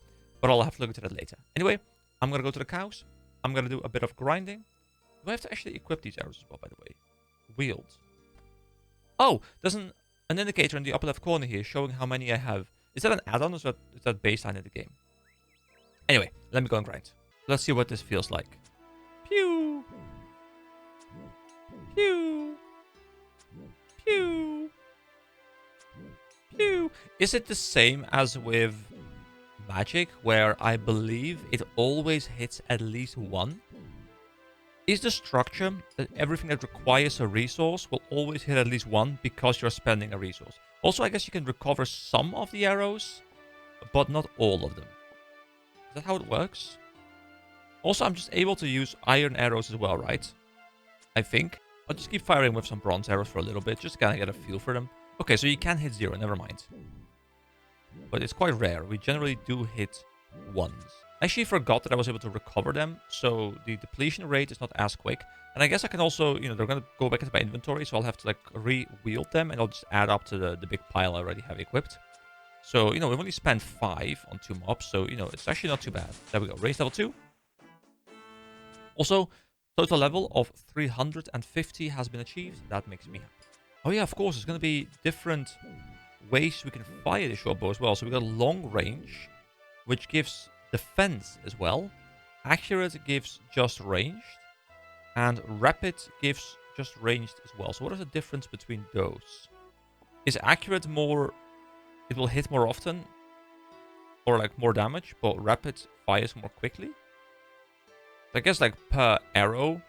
But I'll have to look into that later. Anyway, I'm going to go to the cows. I'm going to do a bit of grinding. Do I have to actually equip these arrows as well, by the way? Wield. Oh, there's an indicator in the upper left corner here showing how many I have. Is that an add-on or is that baseline in the game? Anyway, let me go and grind. Let's see what this feels like. Pew! Pew! Pew! Pew! Is it the same as with magic, where I believe it always hits at least 1? Is the structure that everything that requires a resource will always hit at least 1 because you're spending a resource? Also, I guess you can recover some of the arrows, but not all of them. Is that how it works? Also, I'm just able to use iron arrows as well, right? I think. I'll just keep firing with some bronze arrows for a little bit, just to kind of get a feel for them. Okay, so you can hit 0, never mind. But it's quite rare. We generally do hit 1s. I actually forgot that I was able to recover them, so the depletion rate is not as quick. And I guess I can also, they're going to go back into my inventory, so I'll have to re-wield them, and I'll just add up to the big pile I already have equipped. So, we've only spent 5 on 2 mobs, so, it's actually not too bad. There we go, raise level 2. Also, total level of 350 has been achieved. That makes me happy. Oh yeah, of course, it's going to be different ways we can fire the short bow as well. So we got long range, which gives defense as well. Accurate gives just ranged. And rapid gives just ranged as well. So what is the difference between those? Is accurate more... It will hit more often. Or like more damage. But rapid fires more quickly. I guess like per arrow,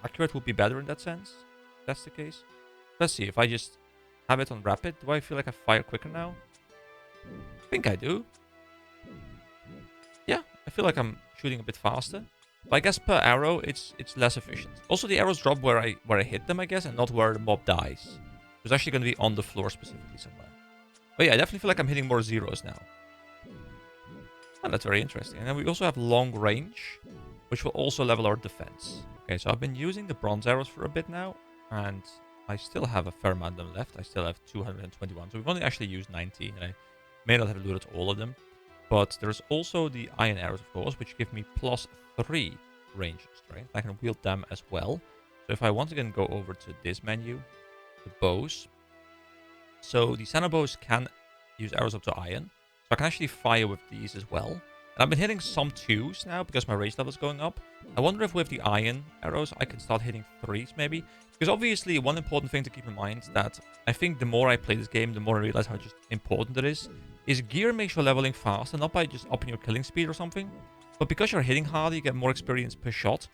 accurate would be better in that sense. If that's the case. Let's see. If I just have it on rapid, do I feel like I fire quicker now? I think I do. Yeah, I feel like I'm shooting a bit faster. But I guess per arrow, it's less efficient. Also, the arrows drop where I hit them, I guess, and not where the mob dies. It's actually going to be on the floor specifically somewhere. But yeah, I definitely feel like I'm hitting more zeros now. Oh, that's very interesting. And then we also have long range, which will also level our defense. Okay, so I've been using the bronze arrows for a bit now, and I still have a fair amount of them left. I still have 221, so we've only actually used 19, and I may not have looted all of them. But there's also the iron arrows, of course, which give me +3 range strength. I can wield them as well. So if I once again go over to this menu, the bows. So the center bows can use arrows up to iron. So I can actually fire with these as well. And I've been hitting some 2s now because my rage level is going up. I wonder if with the iron arrows I can start hitting 3s maybe. Because obviously one important thing to keep in mind that I think the more I play this game, the more I realize how just important it is gear makes your leveling faster, not by just upping your killing speed or something. But because you're hitting harder, you get more experience per shot.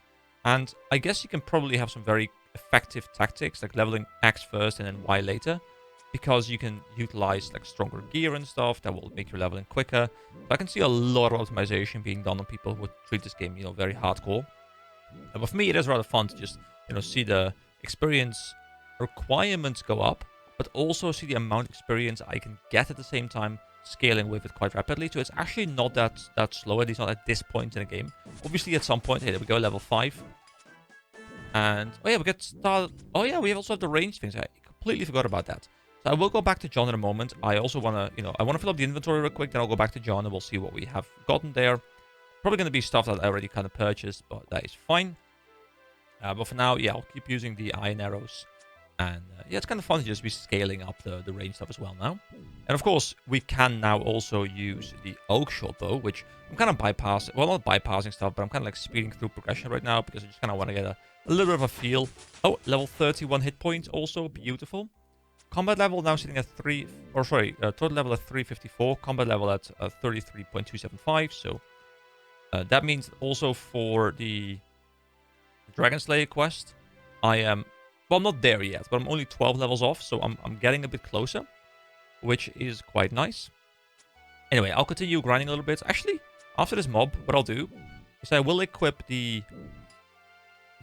And I guess you can probably have some very effective tactics, like leveling X first and then Y later. Because you can utilize like stronger gear and stuff that will make your leveling quicker. So I can see a lot of optimization being done on people who treat this game, very hardcore. But for me, it is rather fun to just, see the experience requirements go up, but also see the amount of experience I can get at the same time, scaling with it quite rapidly. So it's actually not that slow, at least not at this point in the game. Obviously, at some point, hey, there we go, level 5. And, oh yeah, we get started. Oh yeah, we also have the range things. I completely forgot about that. So I will go back to John in a moment. I also want to, I want to fill up the inventory real quick. Then I'll go back to John and we'll see what we have gotten there. Probably going to be stuff that I already kind of purchased, but that is fine. But for now, yeah, I'll keep using the iron arrows. And yeah, it's kind of fun to just be scaling up the range stuff as well now. And of course, we can now also use the oak short bow, which I'm kind of bypassing. Well, not bypassing stuff, but I'm kind of like speeding through progression right now because I just kind of want to get a little bit of a feel. Oh, level 31 hit points also. Beautiful. Combat level now sitting at total level at 354. Combat level at 33.275. So that means also for the Dragon Slayer quest, I am... Well, I'm not there yet, but I'm only 12 levels off, so I'm getting a bit closer, which is quite nice. Anyway, I'll continue grinding a little bit. Actually, after this mob, what I'll do is I will equip the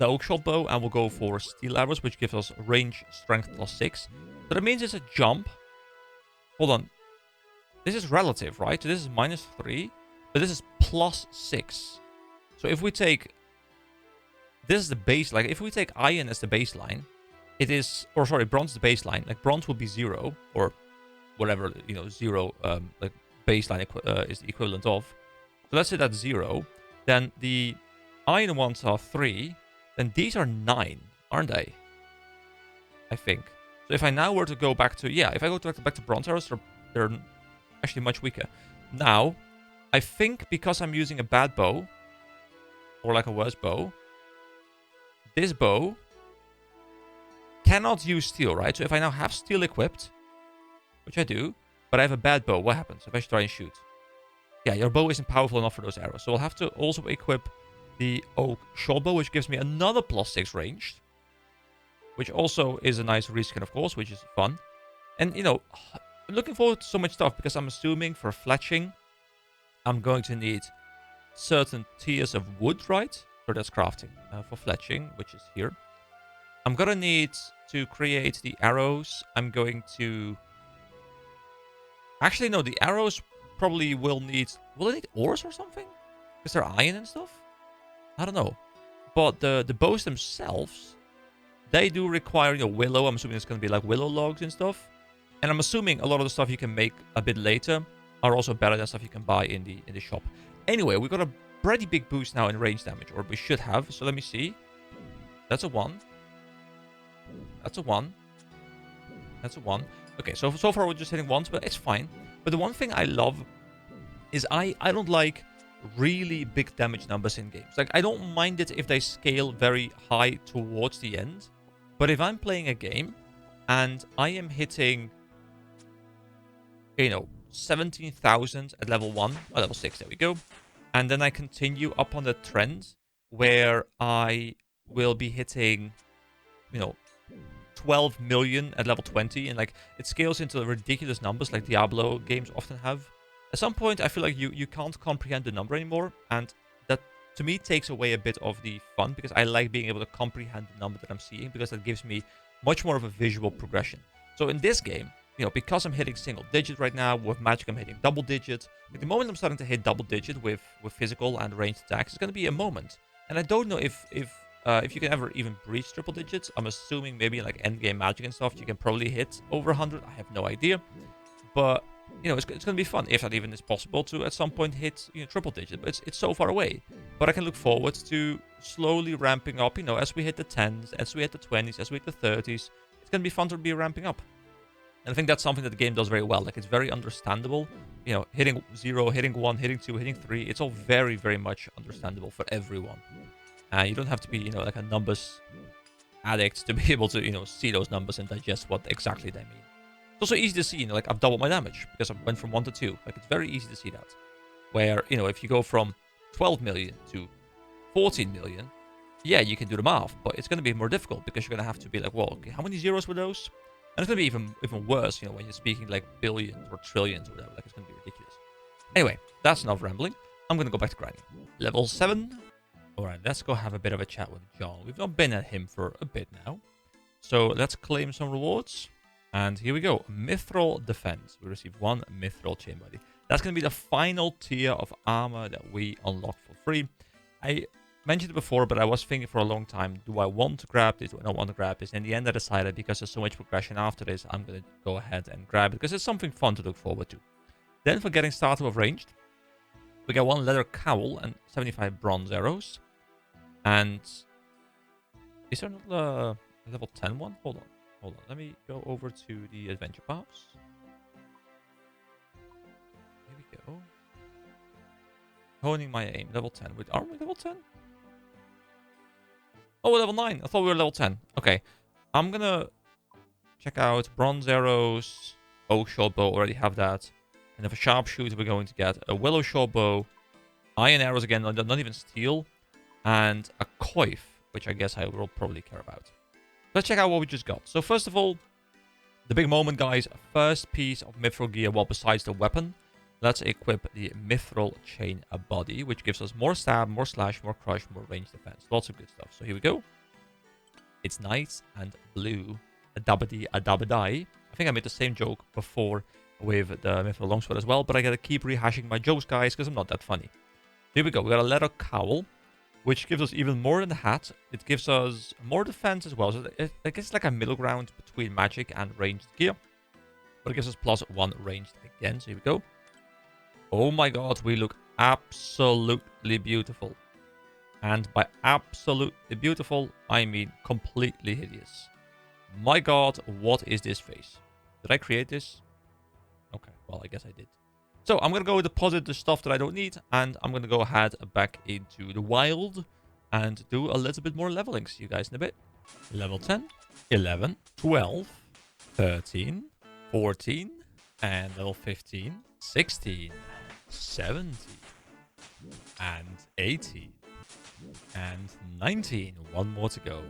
oak shot bow, and we'll go for steel arrows, which gives us range strength +6. So that means it's a jump. Hold on. This is relative, right? So this is -3, but this is +6. So if we take... This is the base, like if we take iron as the baseline, it is, or sorry, bronze is the baseline. Like bronze will be 0, or whatever, 0, like baseline is the equivalent of. So let's say that's 0. Then the iron ones are 3. Then these are 9, aren't they? I think. So if I now were to go back to, yeah, if I go back to bronze arrows, they're actually much weaker. Now, I think because I'm using a bad bow, or like a worse bow, this bow cannot use steel, right? So if I now have steel equipped, which I do, but I have a bad bow, what happens if I try and shoot? Yeah, your bow isn't powerful enough for those arrows. So I'll have to also equip the oak short bow, which gives me another +6 range, which also is a nice reskin, of course, which is fun. And, I'm looking forward to so much stuff because I'm assuming for fletching, I'm going to need certain tiers of wood, right? So that's crafting. For fletching, which is here. I'm gonna need to create the arrows. I'm going to... Actually, no, the arrows probably will need... Will they need ores or something? Because they're iron and stuff? I don't know. But the bows themselves, they do require, willow. I'm assuming it's gonna be like willow logs and stuff. And I'm assuming a lot of the stuff you can make a bit later are also better than stuff you can buy in the shop. Anyway, we got a pretty big boost now in range damage, or we should have. So let me see. That's a 1. That's a 1. That's a 1. Okay, so far we're just hitting 1s, but it's fine. But the one thing I love is I don't like really big damage numbers in games. Like, I don't mind it if they scale very high towards the end. But if I'm playing a game and I am hitting, 17,000 at level 1, or level 6, there we go. And then I continue up on the trend where I will be hitting, 12 million at level 20, and like it scales into ridiculous numbers like Diablo games often have. At some point, I feel like you can't comprehend the number anymore, and that to me takes away a bit of the fun, because I like being able to comprehend the number that I'm seeing, because that gives me much more of a visual progression. So in this game, because I'm hitting single digit right now, with magic I'm hitting double digit. Like the moment I'm starting to hit double digit with physical and ranged attacks, it's going to be a moment. And I don't know if you can ever even breach triple digits. I'm assuming maybe like endgame magic and stuff, you can probably hit over 100. I have no idea. But, it's going to be fun, if that even is possible, to at some point hit triple digit. But it's so far away. But I can look forward to slowly ramping up, as we hit the 10s, as we hit the 20s, as we hit the 30s. It's going to be fun to be ramping up. And I think that's something that the game does very well. Like, it's very understandable. Hitting 0, hitting 1, hitting 2, hitting 3. It's all very, very much understandable for everyone. You don't have to be, like a numbers addict to be able to, see those numbers and digest what exactly they mean. It's also easy to see, like I've doubled my damage because I went from 1 to 2. Like, it's very easy to see that. Where, if you go from 12 million to 14 million, yeah, you can do the math, but it's going to be more difficult because you're going to have to be like, well, okay, how many zeros were those? And it's going to be even worse, when you're speaking like billions or trillions or whatever. Like, it's going to be ridiculous. Anyway, that's enough rambling. I'm going to go back to grinding. Level 7. Alright, let's go have a bit of a chat with John. We've not been at him for a bit now. So let's claim some rewards. And here we go. Mithril Defense. We receive 1 Mithril Chain Body. That's going to be the final tier of armor that we unlock for free. I mentioned it before, but I was thinking for a long time, do I want to grab this? Do I not want to grab this? In the end, I decided, because there's so much progression after this, I'm going to go ahead and grab it, because it's something fun to look forward to. Then for getting started with ranged, we get 1 leather cowl and 75 bronze arrows. And is there not a level 10 one? Hold on. Let me go over to the adventure paths. Here we go. Honing my aim, level 10. Wait, are we level 10? Oh, level 9. I thought we were level 10. Okay. I'm gonna check out bronze arrows. Oak short bow, already have that. And for sharpshooter, we're going to get a willow short bow. Iron arrows again, not even steel. And a coif, which I guess I will probably care about. Let's check out what we just got. So first of all, the big moment, guys. First piece of mithril gear, well, besides the weapon, let's equip the mithril chain body, which gives us more stab, more slash, more crush, more range defense. Lots of good stuff. So here we go. It's nice and blue. A dabbity, a dabbadai. I think I made the same joke before with the mithril longsword as well, but I gotta keep rehashing my jokes, guys, because I'm not that funny. Here we go. We got a leather cowl, which gives us even more than the hat. It gives us more defense as well. So I guess it's like a middle ground between magic and ranged gear. But it gives us +1 ranged again. So here we go. Oh my god, we look absolutely beautiful. And by absolutely beautiful, I mean completely hideous. My god, what is this face? Did I create this? Okay, well, I guess I did. So I'm going to go deposit the stuff that I don't need, and I'm going to go ahead back into the wild and do a little bit more leveling. See you guys in a bit. Level 10, 11, 12, 13, 14, and level 15, 16, 17, and 18, and 19. 1 more to go.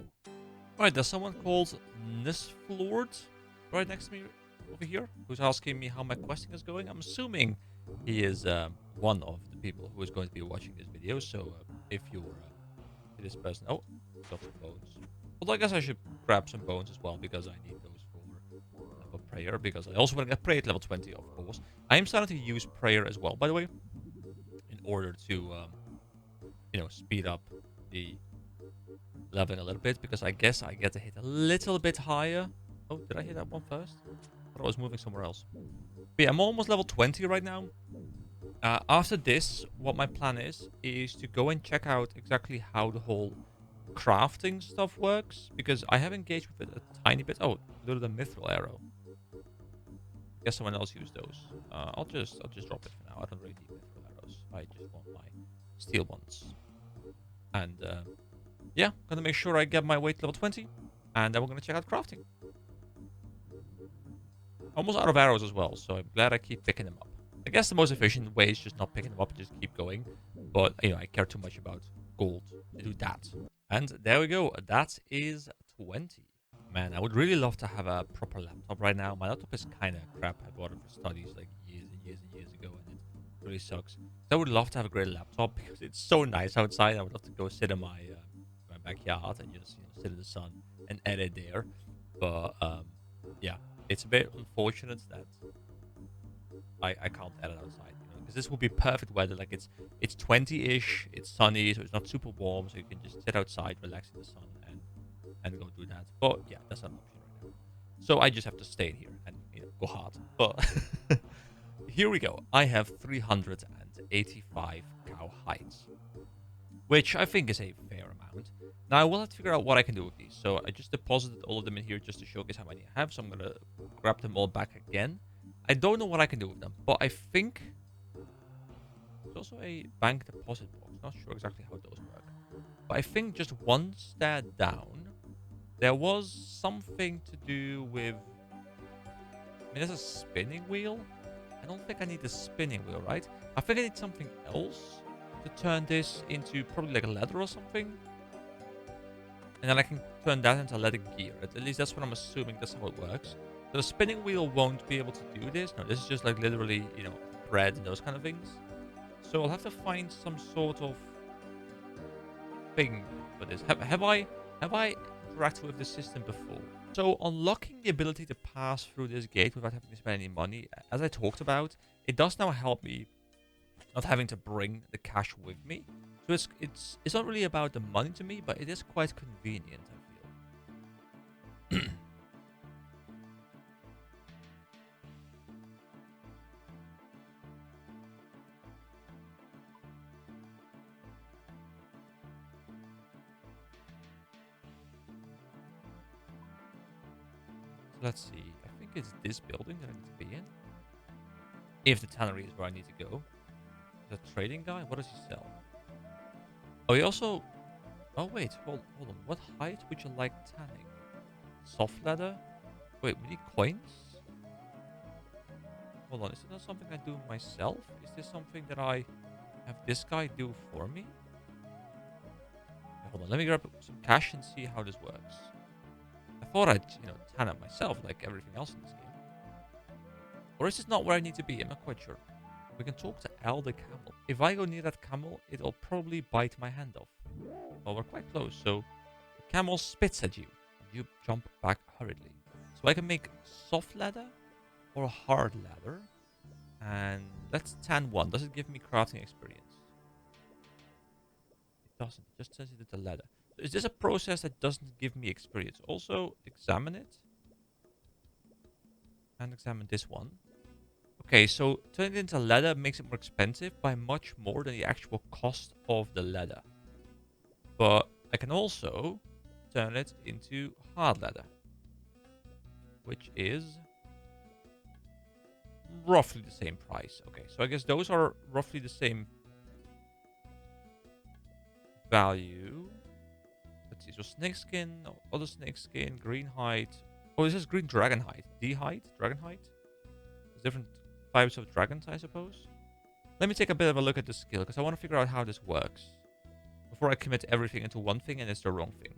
Alright, there's someone called Nisflord right next to me over here, who's asking me how my questing is going. I'm assuming he is one of the people who is going to be watching this video. So if you're this person, oh, got some bones. Well, I guess I should grab some bones as well, because I need those for prayer. Because I also want to get prayer at level 20, of course. I am starting to use prayer as well, by the way, in order to speed up the leveling a little bit, because I guess I get to hit a little bit higher. Oh, did I hit that one first? I thought I was moving somewhere else. But yeah, I'm almost level 20 right now. After this, what my plan is to go and check out exactly how the whole crafting stuff works, because I have engaged with it a tiny bit. Oh, look at the mithril arrow. guess someone else used those. I'll just drop it for now. I don't really need mithril arrows. I just want my steel ones. And yeah, gonna make sure I get my weight level 20, and then we're gonna check out crafting. Almost out of arrows as well, so I'm glad I keep picking them up. I guess the most efficient way is just not picking them up and just keep going. But you know, I care too much about gold to do that. And there we go. That is 20. Man, I would really love to have a proper laptop right now. My laptop is kind of crap. I bought it for studies like years and years and years ago, and it really sucks. So I would love to have a great laptop because it's so nice outside. I would love to go sit in my backyard and just sit in the sun and edit there. But yeah, it's a bit unfortunate that I can't edit outside. Because this would be perfect weather. Like it's 20-ish, it's sunny, so it's not super warm, so you can just sit outside, relax in the sun, and go do that. But yeah, that's not an option right now. So I just have to stay in here and go hard. But here we go. I have 385 cow hides, which I think is a fair amount. Now I will have to figure out what I can do with these. So I just deposited all of them in here just to showcase how many I have. So I'm gonna grab them all back again. I don't know what I can do with them, but I think there's also a bank deposit box. Not sure exactly how those work. But I think just one stair down, there was something to do with... I mean, there's a spinning wheel. I don't think I need the spinning wheel, right? I think I need something else to turn this into probably like a ladder or something. And then I can turn that into a leather gear. At least that's what I'm assuming. That's how it works. So the spinning wheel won't be able to do this. No, this is just like literally, thread and those kind of things. So I'll have to find some sort of thing for this. Have I interacted with the system before? So unlocking the ability to pass through this gate without having to spend any money, as I talked about, it does now help me not having to bring the cash with me. So it's not really about the money to me, but it is quite convenient, I feel. Let's see. I think it's this building that I need to be in. If the tannery is where I need to go. The trading guy? What does he sell? Oh, he also... Oh, wait. Hold on. What height would you like tanning? Soft leather? Wait, we need coins? Hold on. Is it not something I do myself? Is this something that I have this guy do for me? Okay, hold on. Let me grab some cash and see how this works. I thought I'd, tan it myself like everything else in this game. Or is this not where I need to be? I'm not quite sure. We can talk to Al the camel. If I go near that camel, it'll probably bite my hand off. Well, we're quite close, so the camel spits at you. And you jump back hurriedly. So I can make soft leather or hard leather. And let's tan one. Does it give me crafting experience? It doesn't. It just says it did the leather. Is this a process that doesn't give me experience? Also, examine it. And examine this one. Okay, so turning it into leather makes it more expensive by much more than the actual cost of the leather. But I can also turn it into hard leather. Which is roughly the same price. Okay, so I guess those are roughly the same value. Let's see, so snakeskin, other snakeskin, green hide. Oh, this is green dragon hide. D-hide? Dragon hide? There's different types of dragons, I suppose. Let me take a bit of a look at the skill, because I want to figure out how this works. Before I commit everything into one thing and it's the wrong thing.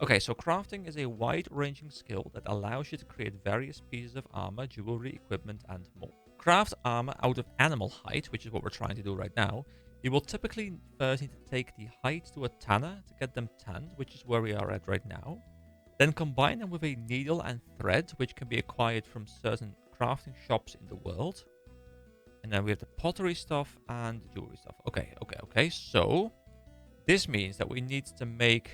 Okay, so crafting is a wide-ranging skill that allows you to create various pieces of armor, jewelry, equipment, and more. Craft armor out of animal hide, which is what we're trying to do right now. You will typically first need to take the hides to a tanner to get them tanned, which is where we are at right now. Then combine them with a needle and thread, which can be acquired from certain crafting shops in the world. And then we have the pottery stuff and the jewelry stuff. Okay. So, this means that we need to make...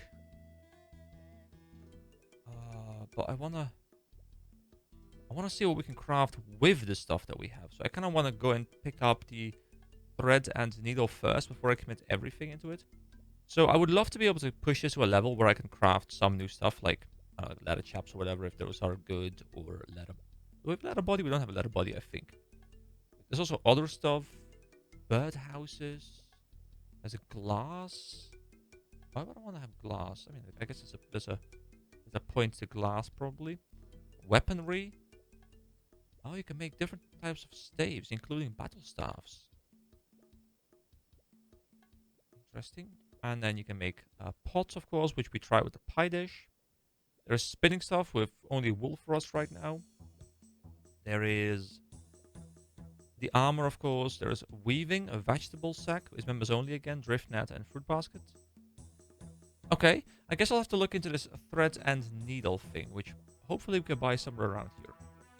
but I wanna see what we can craft with the stuff that we have. So I kind of want to go and pick up the thread and needle first before I commit everything into it. So I would love to be able to push this to a level where I can craft some new stuff like leather chaps or whatever, if those are good, or leather Do we have leather body? We don't have a leather body, I think. There's also other stuff. Bird houses. There's a glass. Why would I want to have glass? I mean, I guess there's a point to glass, probably. Weaponry. Oh, you can make different types of staves, including battle staffs. Interesting. And then you can make pots, of course, which we try with the pie dish. There's spinning stuff with only wool for us right now. There is the armor, of course. There's weaving, a vegetable sack, is members only again, drift net, and fruit basket. Okay, I guess I'll have to look into this thread and needle thing, which hopefully we can buy somewhere around here.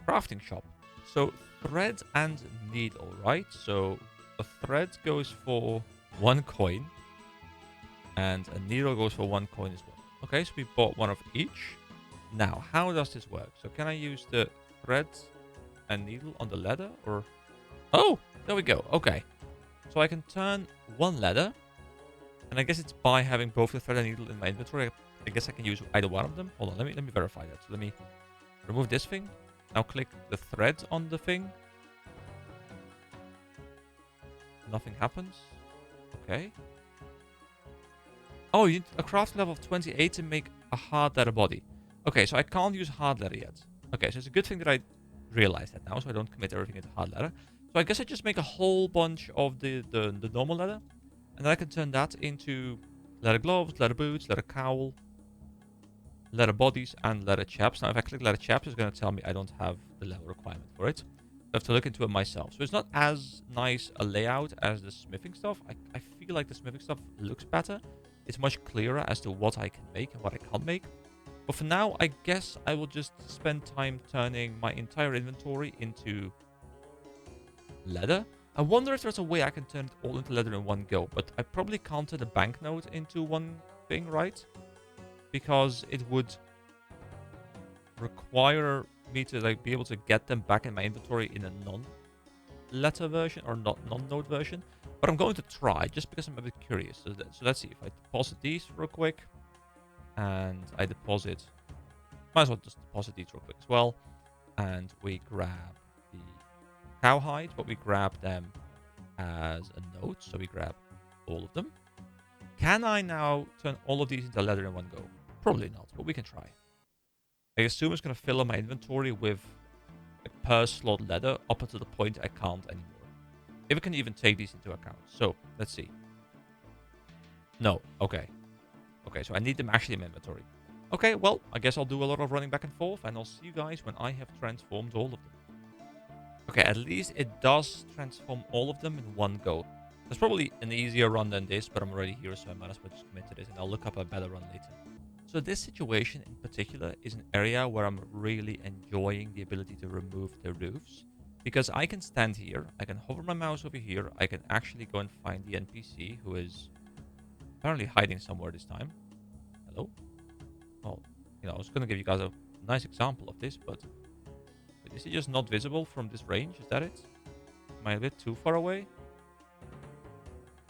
Crafting shop. So thread and needle, right? So a thread goes for 1 coin, and a needle goes for 1 coin as well. Okay, so we bought one of each. Now, how does this work? So can I use the thread and needle on the leather, or... Oh, there we go. Okay. So I can turn 1 leather, and I guess it's by having both the thread and needle in my inventory. I guess I can use either one of them. Hold on, let me verify that. So let me remove this thing. Now click the thread on the thing. Nothing happens. Okay. Oh, you need a craft level of 28 to make a hard leather body. Okay, so I can't use hard leather yet. Okay, so it's a good thing that I realized that now, so I don't commit everything into hard leather. So I guess I just make a whole bunch of the normal leather, and then I can turn that into leather gloves, leather boots, leather cowl, leather bodies, and leather chaps. Now, if I click leather chaps, it's going to tell me I don't have the level requirement for it. I have to look into it myself. So it's not as nice a layout as the smithing stuff. I feel like the smithing stuff looks better. It's much clearer as to what I can make and what I can't make. But for now, I guess I will just spend time turning my entire inventory into leather. I wonder if there's a way I can turn it all into leather in one go, but I probably can't turn a banknote into one thing, right? Because it would require me to like be able to get them back in my inventory in a non-letter version or not non-note version. But I'm going to try just because I'm a bit curious. So let's see if I deposit these real quick, and I deposit. Might as well just deposit these real quick as well, and we grab the cowhide, but we grab them as a note. So we grab all of them. Can I now turn all of these into leather in one go? Probably not, but we can try. I assume it's going to fill up my inventory with like, per slot leather up until the point I can't anymore. If I can even take these into account. So, let's see. No, okay. Okay, so I need them actually in my inventory. Okay, well, I guess I'll do a lot of running back and forth, and I'll see you guys when I have transformed all of them. Okay, at least it does transform all of them in one go. There's probably an easier run than this, but I'm already here, so I might as well just commit to this, and I'll look up a better run later. So this situation in particular is an area where I'm really enjoying the ability to remove the roofs. Because I can stand here, I can hover my mouse over here, I can actually go and find the NPC who is apparently hiding somewhere this time. Hello? Well, you know, I was going to give you guys a nice example of this, but is he just not visible from this range? Is that it? Am I a bit too far away?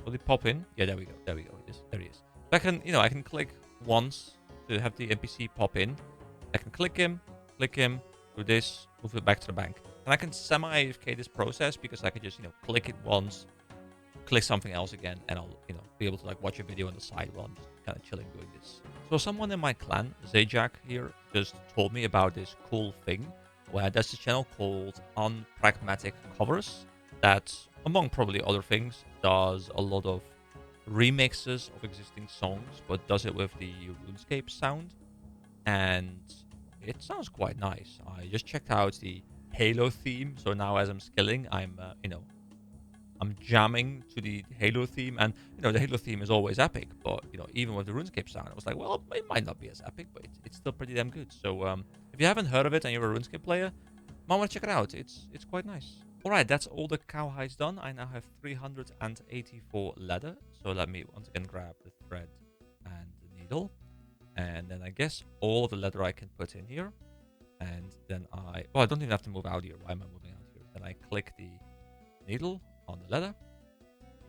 Will he pop in? Yeah, there we go. There we go. There he is. So I can, you know, I can click once to have the NPC pop in. I can click him, do this, move it back to the bank. And I can semi-AFK this process because I can just, you know, click it once, click something else again, and I'll, you know, be able to like watch a video on the side while I'm just kind of chilling doing this. So someone in my clan, Zajac here, just told me about this cool thing where there's a channel called Unpragmatic Covers that, among probably other things, does a lot of remixes of existing songs, but does it with the RuneScape sound, and it sounds quite nice. I just checked out the Halo theme, so now as I'm skilling, I'm you know, I'm jamming to the Halo theme, and you know the Halo theme is always epic, but you know even with the RuneScape sound, I was like, well, it might not be as epic, but it's still pretty damn good. So if you haven't heard of it and you're a RuneScape player, might want to check it out. It's quite nice. All right, that's all the cowhides done. I now have 384 leather, so let me once again grab the thread and the needle, and then I guess all of the leather I can put in here. And then I don't even have to move out here. Why am I moving out here? Then I click the needle on the leather.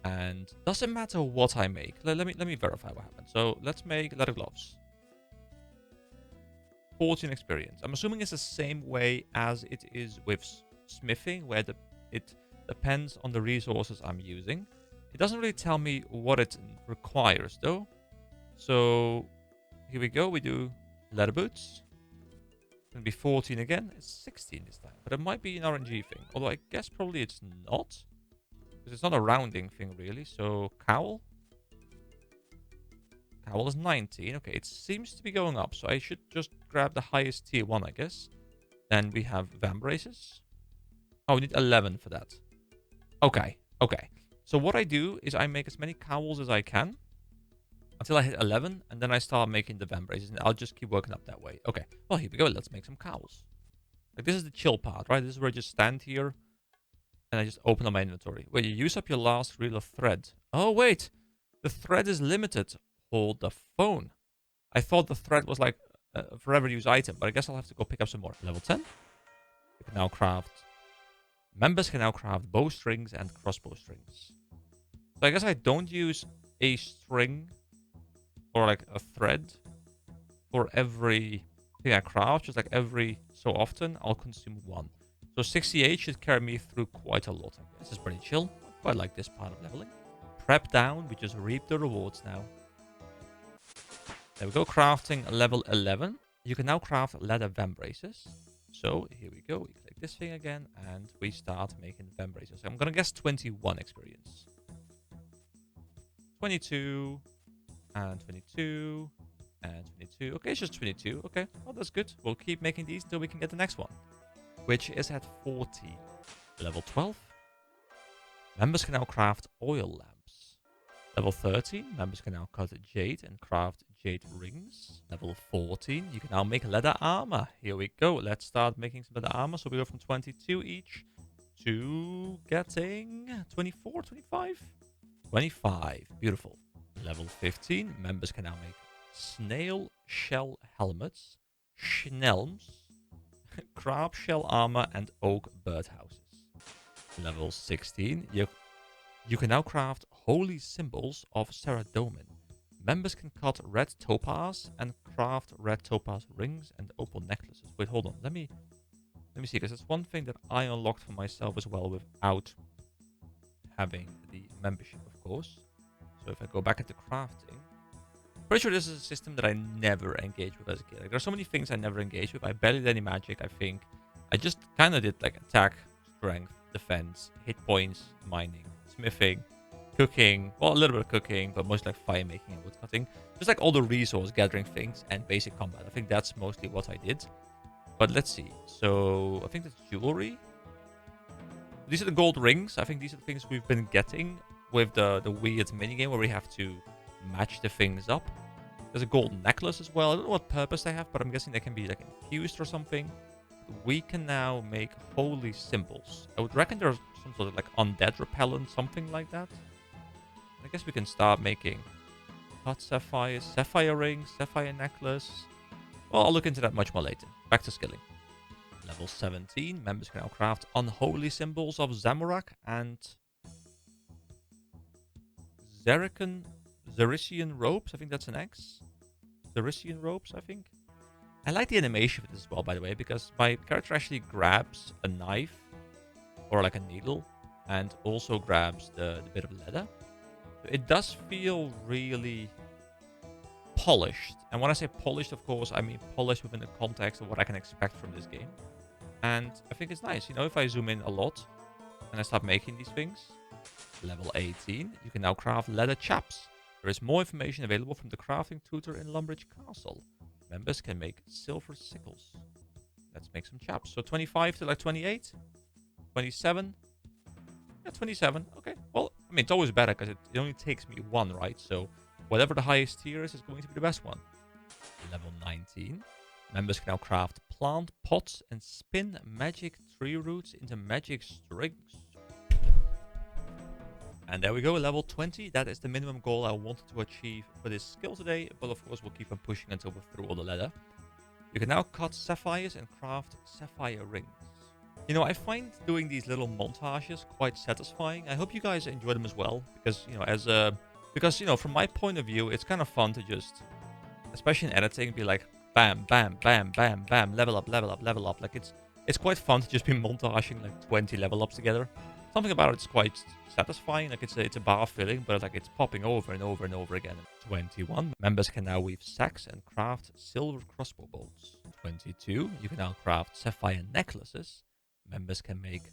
And doesn't matter what I make. Let me verify what happened. So let's make leather gloves. 14 experience. I'm assuming it's the same way as it is with smithing, where it depends on the resources I'm using. It doesn't really tell me what it requires, though. So here we go. We do leather boots. It's going to be 14 again. It's 16 this time. But it might be an RNG thing. Although I guess probably it's not. Because it's not a rounding thing, really. So cowl. Cowl is 19. Okay, it seems to be going up. So I should just grab the highest tier 1, I guess. Then we have vambraces. Oh, we need 11 for that. Okay, okay. So what I do is I make as many cowls as I can until I hit 11, and then I start making the vambraces, and I'll just keep working up that way. Okay, well, here we go. Let's make some cowls. Like, this is the chill part, right? This is where I just stand here, and I just open up my inventory. Wait, you use up your last reel of thread. Oh, wait. The thread is limited. Hold the phone. I thought the thread was like a forever use item, but I guess I'll have to go pick up some more. Level 10. You can now craft... Members can now craft bowstrings and crossbow strings. So I guess I don't use a string or like a thread for every thing I craft. Just like every so often, I'll consume one. So 68 should carry me through quite a lot. This is pretty chill. I quite like this part of leveling. Prep down. We just reap the rewards now. There we go. Crafting level 11. You can now craft leather vambraces. So here we go. We click this thing again, and we start making vambraces. I'm gonna guess 21 experience. 22 and 22 and 22. Okay, it's just 22. Okay, well, that's good. We'll keep making these until we can get the next one, which is at 40. Level 12. Members can now craft oil lamps. Level 13. Members can now cut jade and craft jade rings. Level 14. You can now make leather armor. Here we go. Let's start making some leather armor. So we go from 22 each to getting 24, 25. 25. Beautiful. Level 15. Members can now make snail shell helmets, schnelms, crab shell armor, and oak birdhouses. Level 16. You can now craft holy symbols of Saradomin. Members can cut red topaz and craft red topaz rings and opal necklaces. Wait, hold on. Let me see, because it's one thing that I unlocked for myself as well without having the membership, of course. So if I go back into crafting, pretty sure this is a system that I never engaged with as a kid. Like, there's so many things I never engaged with. I barely did any magic, I think. I just kind of did like attack, strength, defense, hit points, mining, smithing, cooking. Well, a little bit of cooking, but mostly like fire making and wood cutting. Just like all the resource gathering things and basic combat. I think that's mostly what I did. But let's see. So I think that's jewelry. These are the gold rings. I think these are the things we've been getting with the weird minigame where we have to match the things up. There's a gold necklace as well. I don't know what purpose they have, but I'm guessing they can be like infused or something. We can now make holy symbols. I would reckon there's some sort of like undead repellent, something like that. I guess we can start making cut sapphires, sapphire rings, sapphire necklace. Well, I'll look into that much more later. Back to skilling. Level 17. Members can now craft unholy symbols of Zamorak and Zerician ropes. I think that's an X. Zerician ropes, I think. I like the animation for this as well, by the way, because my character actually grabs a knife or like a needle and also grabs the bit of leather. It does feel really polished. And when I say polished, of course, I mean polished within the context of what I can expect from this game. And I think it's nice, you know, if I zoom in a lot and I start making these things. Level 18, you can now craft leather chaps. There is more information available from the crafting tutor in Lumbridge Castle. Members can make silver sickles. Let's make some chaps. So 25 to like 28? 27? Yeah, 27. Okay. Well, I mean, it's always better because it only takes me one, right? So whatever the highest tier is going to be the best one. Level 19. Members can now craft plant pots and spin magic tree roots into magic strings. And there we go, level 20. That is the minimum goal I wanted to achieve for this skill today. But of course, we'll keep on pushing until we're through all the leather. You can now cut sapphires and craft sapphire rings. You know, I find doing these little montages quite satisfying. I hope you guys enjoy them as well. Because, you know, from my point of view, it's kind of fun to just, especially in editing, be like, bam, bam, bam, bam, bam, level up, level up, level up. Like it's quite fun to just be montaging like 20 level ups together. Something about it's quite satisfying. Like it's a bar filling, but like it's popping over and over and over again. 21. Members can now weave sacks and craft silver crossbow bolts. 22. You can now craft sapphire necklaces. Members can make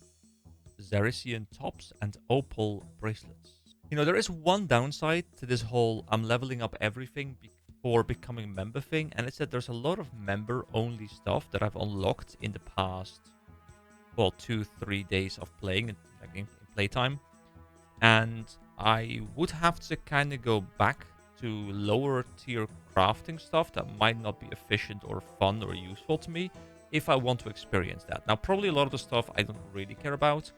Zerician tops and opal bracelets. You know, there is one downside to this whole I'm leveling up everything before becoming a member thing, and it's that there's a lot of member-only stuff that I've unlocked in the past, well, 2-3 days of playing, like in playtime, and I would have to kind of go back to lower tier crafting stuff that might not be efficient or fun or useful to me if I want to experience that. Now, probably a lot of the stuff I don't really care about,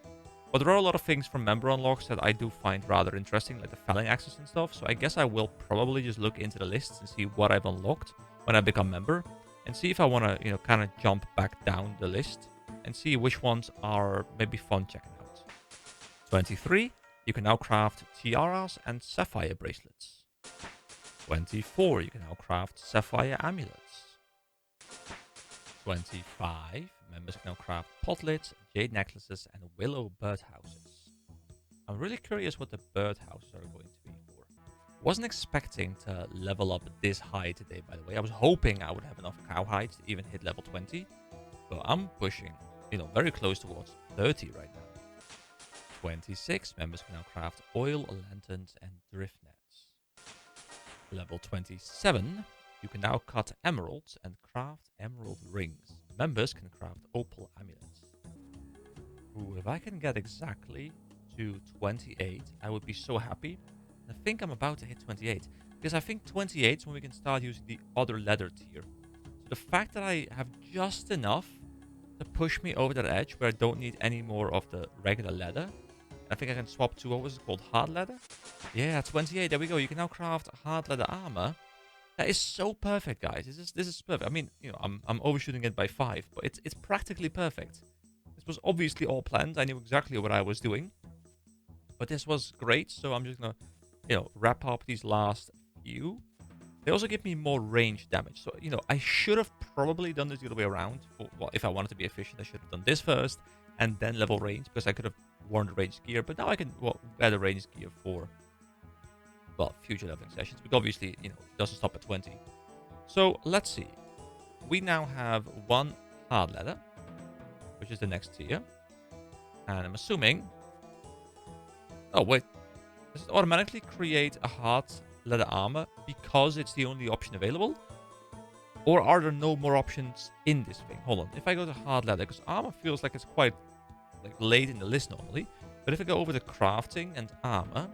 but there are a lot of things from member unlocks that I do find rather interesting, like the felling axes and stuff. So I guess I will probably just look into the lists and see what I've unlocked when I become member, and see if I want to, you know, kind of jump back down the list and see which ones are maybe fun checking out. 23. You can now craft tiaras and sapphire bracelets. 24. You can now craft sapphire amulets. 25. Members can now craft potlets, jade necklaces, and willow birdhouses. I'm really curious what the birdhouses are going to be for. Wasn't expecting to level up this high today, by the way. I was hoping I would have enough cowhides to even hit level 20. But I'm pushing, you know, very close towards 30 right now. 26. Members can now craft oil, lanterns, and drift nets. Level 27. You can now cut emeralds and craft emerald rings. Members can craft opal amulets. Ooh, if I can get exactly to 28, I would be so happy. I think I'm about to hit 28, because I think 28 is when we can start using the other leather tier. So the fact that I have just enough to push me over that edge where I don't need any more of the regular leather. I think I can swap to, what was it called, hard leather? Yeah, 28, there we go. You can now craft hard leather armor. That is so perfect, guys. This is perfect. I mean, you know, I'm overshooting it by 5, but it's practically perfect. This was obviously all planned. I knew exactly what I was doing, but this was great. So I'm just gonna, you know, wrap up these last few. They also give me more range damage. So, you know, I should have probably done this the other way around. Well, if I wanted to be efficient, I should have done this first and then level range, because I could have worn the range gear. But now I can wear the range gear for, well, future leveling sessions, but obviously, you know, it doesn't stop at 20. So let's see. We now have one hard leather, which is the next tier. And I'm assuming... Oh, wait. Does it automatically create a hard leather armor because it's the only option available? Or are there no more options in this thing? Hold on. If I go to hard leather, because armor feels like it's quite like late in the list normally. But if I go over to crafting and armor...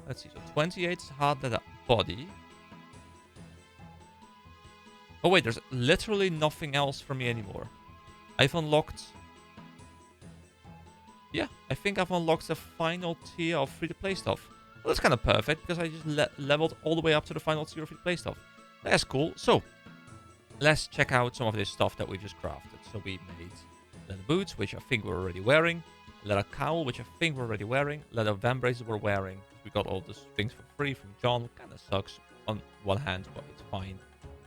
Let's see, so 28 is hard leather body. Oh wait, there's literally nothing else for me anymore. I've unlocked... Yeah, I think I've unlocked the final tier of free-to-play stuff. Well, that's kind of perfect, because I just leveled all the way up to the final tier of free-to-play stuff. That's cool. So, let's check out some of this stuff that we just crafted. So we made leather boots, which I think we're already wearing. Leather cowl, which I think we're already wearing. Leather van braces we're wearing. We got all these things for free from John. Kind of sucks on one hand, but it's fine.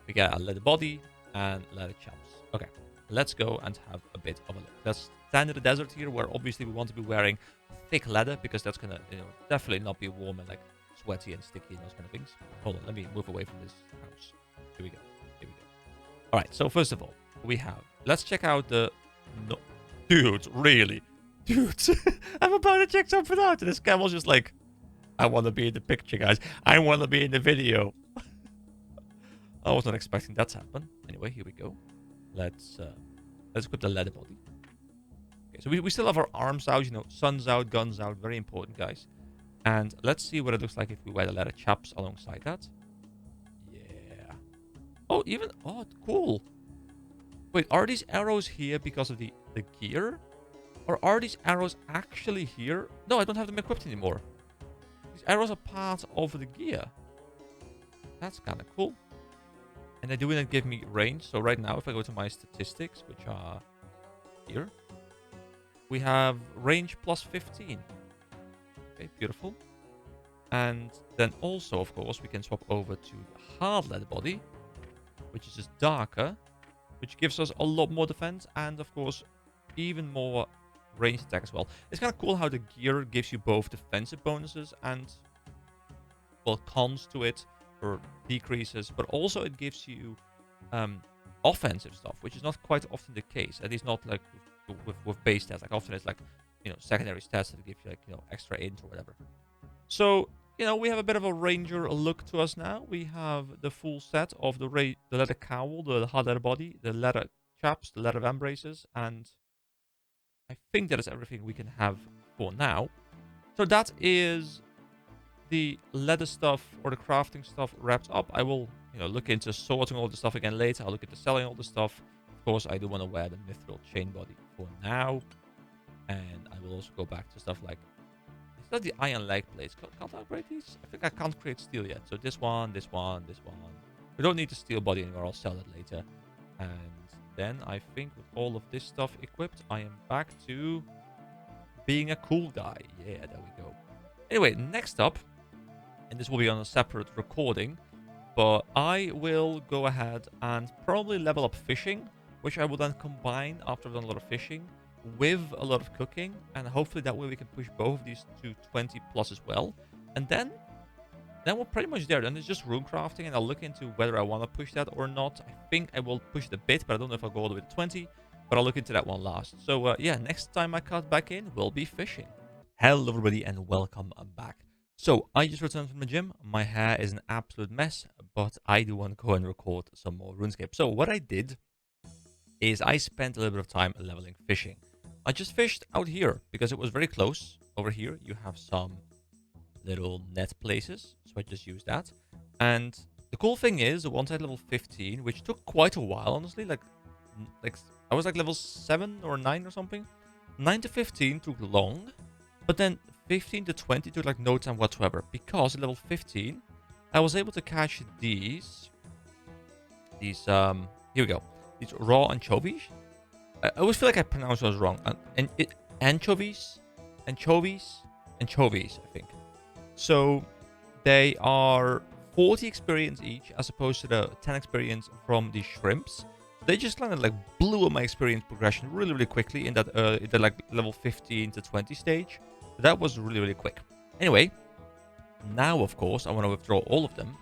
We get a leather body and leather chaps. Okay, let's go and have a bit of a look. Let's stand in the desert here, where obviously we want to be wearing thick leather, because that's gonna, you know, definitely not be warm and like sweaty and sticky and those kind of things. Hold on, let me move away from this house. Here we go. Here we go. All right. So first of all, we have. Let's check out the. No, dude, really, dude. I'm about to check something out, and this camel's just like, I want to be in the picture, guys. I want to be in the video. I was not expecting that to happen. Anyway, here we go. Let's equip the leather body. Okay, so we still have our arms out, you know, suns out, guns out. Very important, guys. And let's see what it looks like if we wear the leather chaps alongside that. Yeah. Oh, even... Oh, cool. Wait, are these arrows here because of the gear? Or are these arrows actually here? No, I don't have them equipped anymore. These arrows are part of the gear. That's kind of cool. And they do not give me range. So right now, if I go to my statistics, which are here, we have range plus 15. Okay, beautiful. And then also, of course, we can swap over to the hard leather body, which is just darker, which gives us a lot more defense and, of course, even more range attack as well. It's kind of cool how the gear gives you both defensive bonuses and, well, cons to it, or decreases, but also it gives you offensive stuff, which is not quite often the case. At least not like with base stats. Like often it's like, secondary stats that give you like, extra int or whatever. So, we have a bit of a ranger look to us now. We have the full set of the leather cowl, the hard leather body, the leather chaps, the leather vambraces, and I think that is everything we can have for now. So that is the leather stuff or the crafting stuff wrapped up. I will, look into sorting all the stuff again later. I'll look into selling all the stuff. Of course, I do want to wear the mithril chain body for now. And I will also go back to stuff like, it's not the iron leg plates. Can't I upgrade these? I think I can't create steel yet. So this one, this one, this one. We don't need the steel body anymore. I'll sell it later. And then I think with all of this stuff equipped, I am back to being a cool guy. Yeah, there we go. Anyway, next up, and this will be on a separate recording, but I will go ahead and probably level up fishing, which I will then combine after I've done a lot of fishing with a lot of cooking, and hopefully that way we can push both of these to 20 plus as well. And then we're pretty much there. Then it's just rune crafting, and I'll look into whether I want to push that or not. I think I will push it a bit, but I don't know if I'll go all the way to 20, but I'll look into that one last. So yeah, next time I cut back in, we'll be fishing. Hello everybody and welcome back. So I just returned from the gym. My hair is an absolute mess, but I do want to go and record some more RuneScape. So what I did is I spent a little bit of time leveling fishing. I just fished out here because it was very close. Over here you have some little net places, so I just used that. And the cool thing is, once I hit level 15, which took quite a while, honestly, like I was like level 7 or 9 or something. 9 to 15 took long, but then 15 to 20 took like no time whatsoever, because at level 15 I was able to catch these here we go, these raw anchovies. I always feel like I pronounced those wrong. Anchovies, I think. So they are 40 experience each, as opposed to the 10 experience from the shrimps. They just kind of like blew up my experience progression really, really quickly in that like level 15 to 20 stage. That was really, really quick. Anyway, now of course I want to withdraw all of them,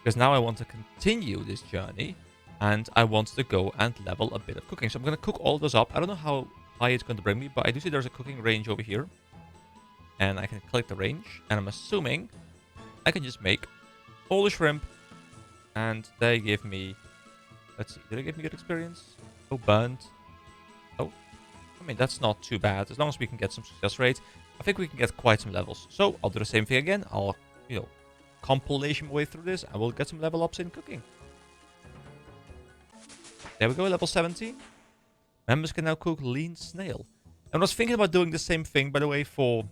because now I want to continue this journey. And I want to go and level a bit of cooking. So I'm going to cook all those up. I don't know how high it's going to bring me, but I do see there's a cooking range over here. And I can click the range. And I'm assuming I can just make all the shrimp. And they give me... Let's see. Did they give me good experience? Oh, burnt. Oh. I mean, that's not too bad. As long as we can get some success rate, I think we can get quite some levels. So I'll do the same thing again. I'll, compilation my way through this. I will get some level ups in cooking. There we go, level 17. Members can now cook lean snail. I was thinking about doing the same thing, by the way, for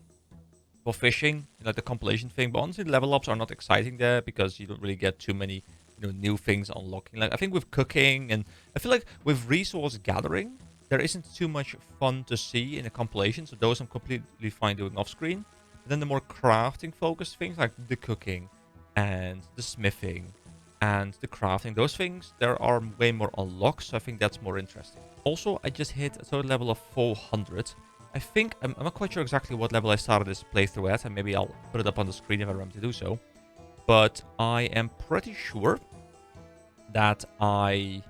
fishing, like the compilation thing. But honestly, level ups are not exciting there, because you don't really get too many, new things unlocking. Like I think with cooking, and I feel like with resource gathering, there isn't too much fun to see in a compilation. So those I'm completely fine doing off screen. And then the more crafting focused things, like the cooking and the smithing and the crafting, those things, there are way more unlocks, so I think that's more interesting. Also, I just hit a total level of 400. I think, I'm not quite sure exactly what level I started this playthrough at, and maybe I'll put it up on the screen if I remember to do so. But I am pretty sure that I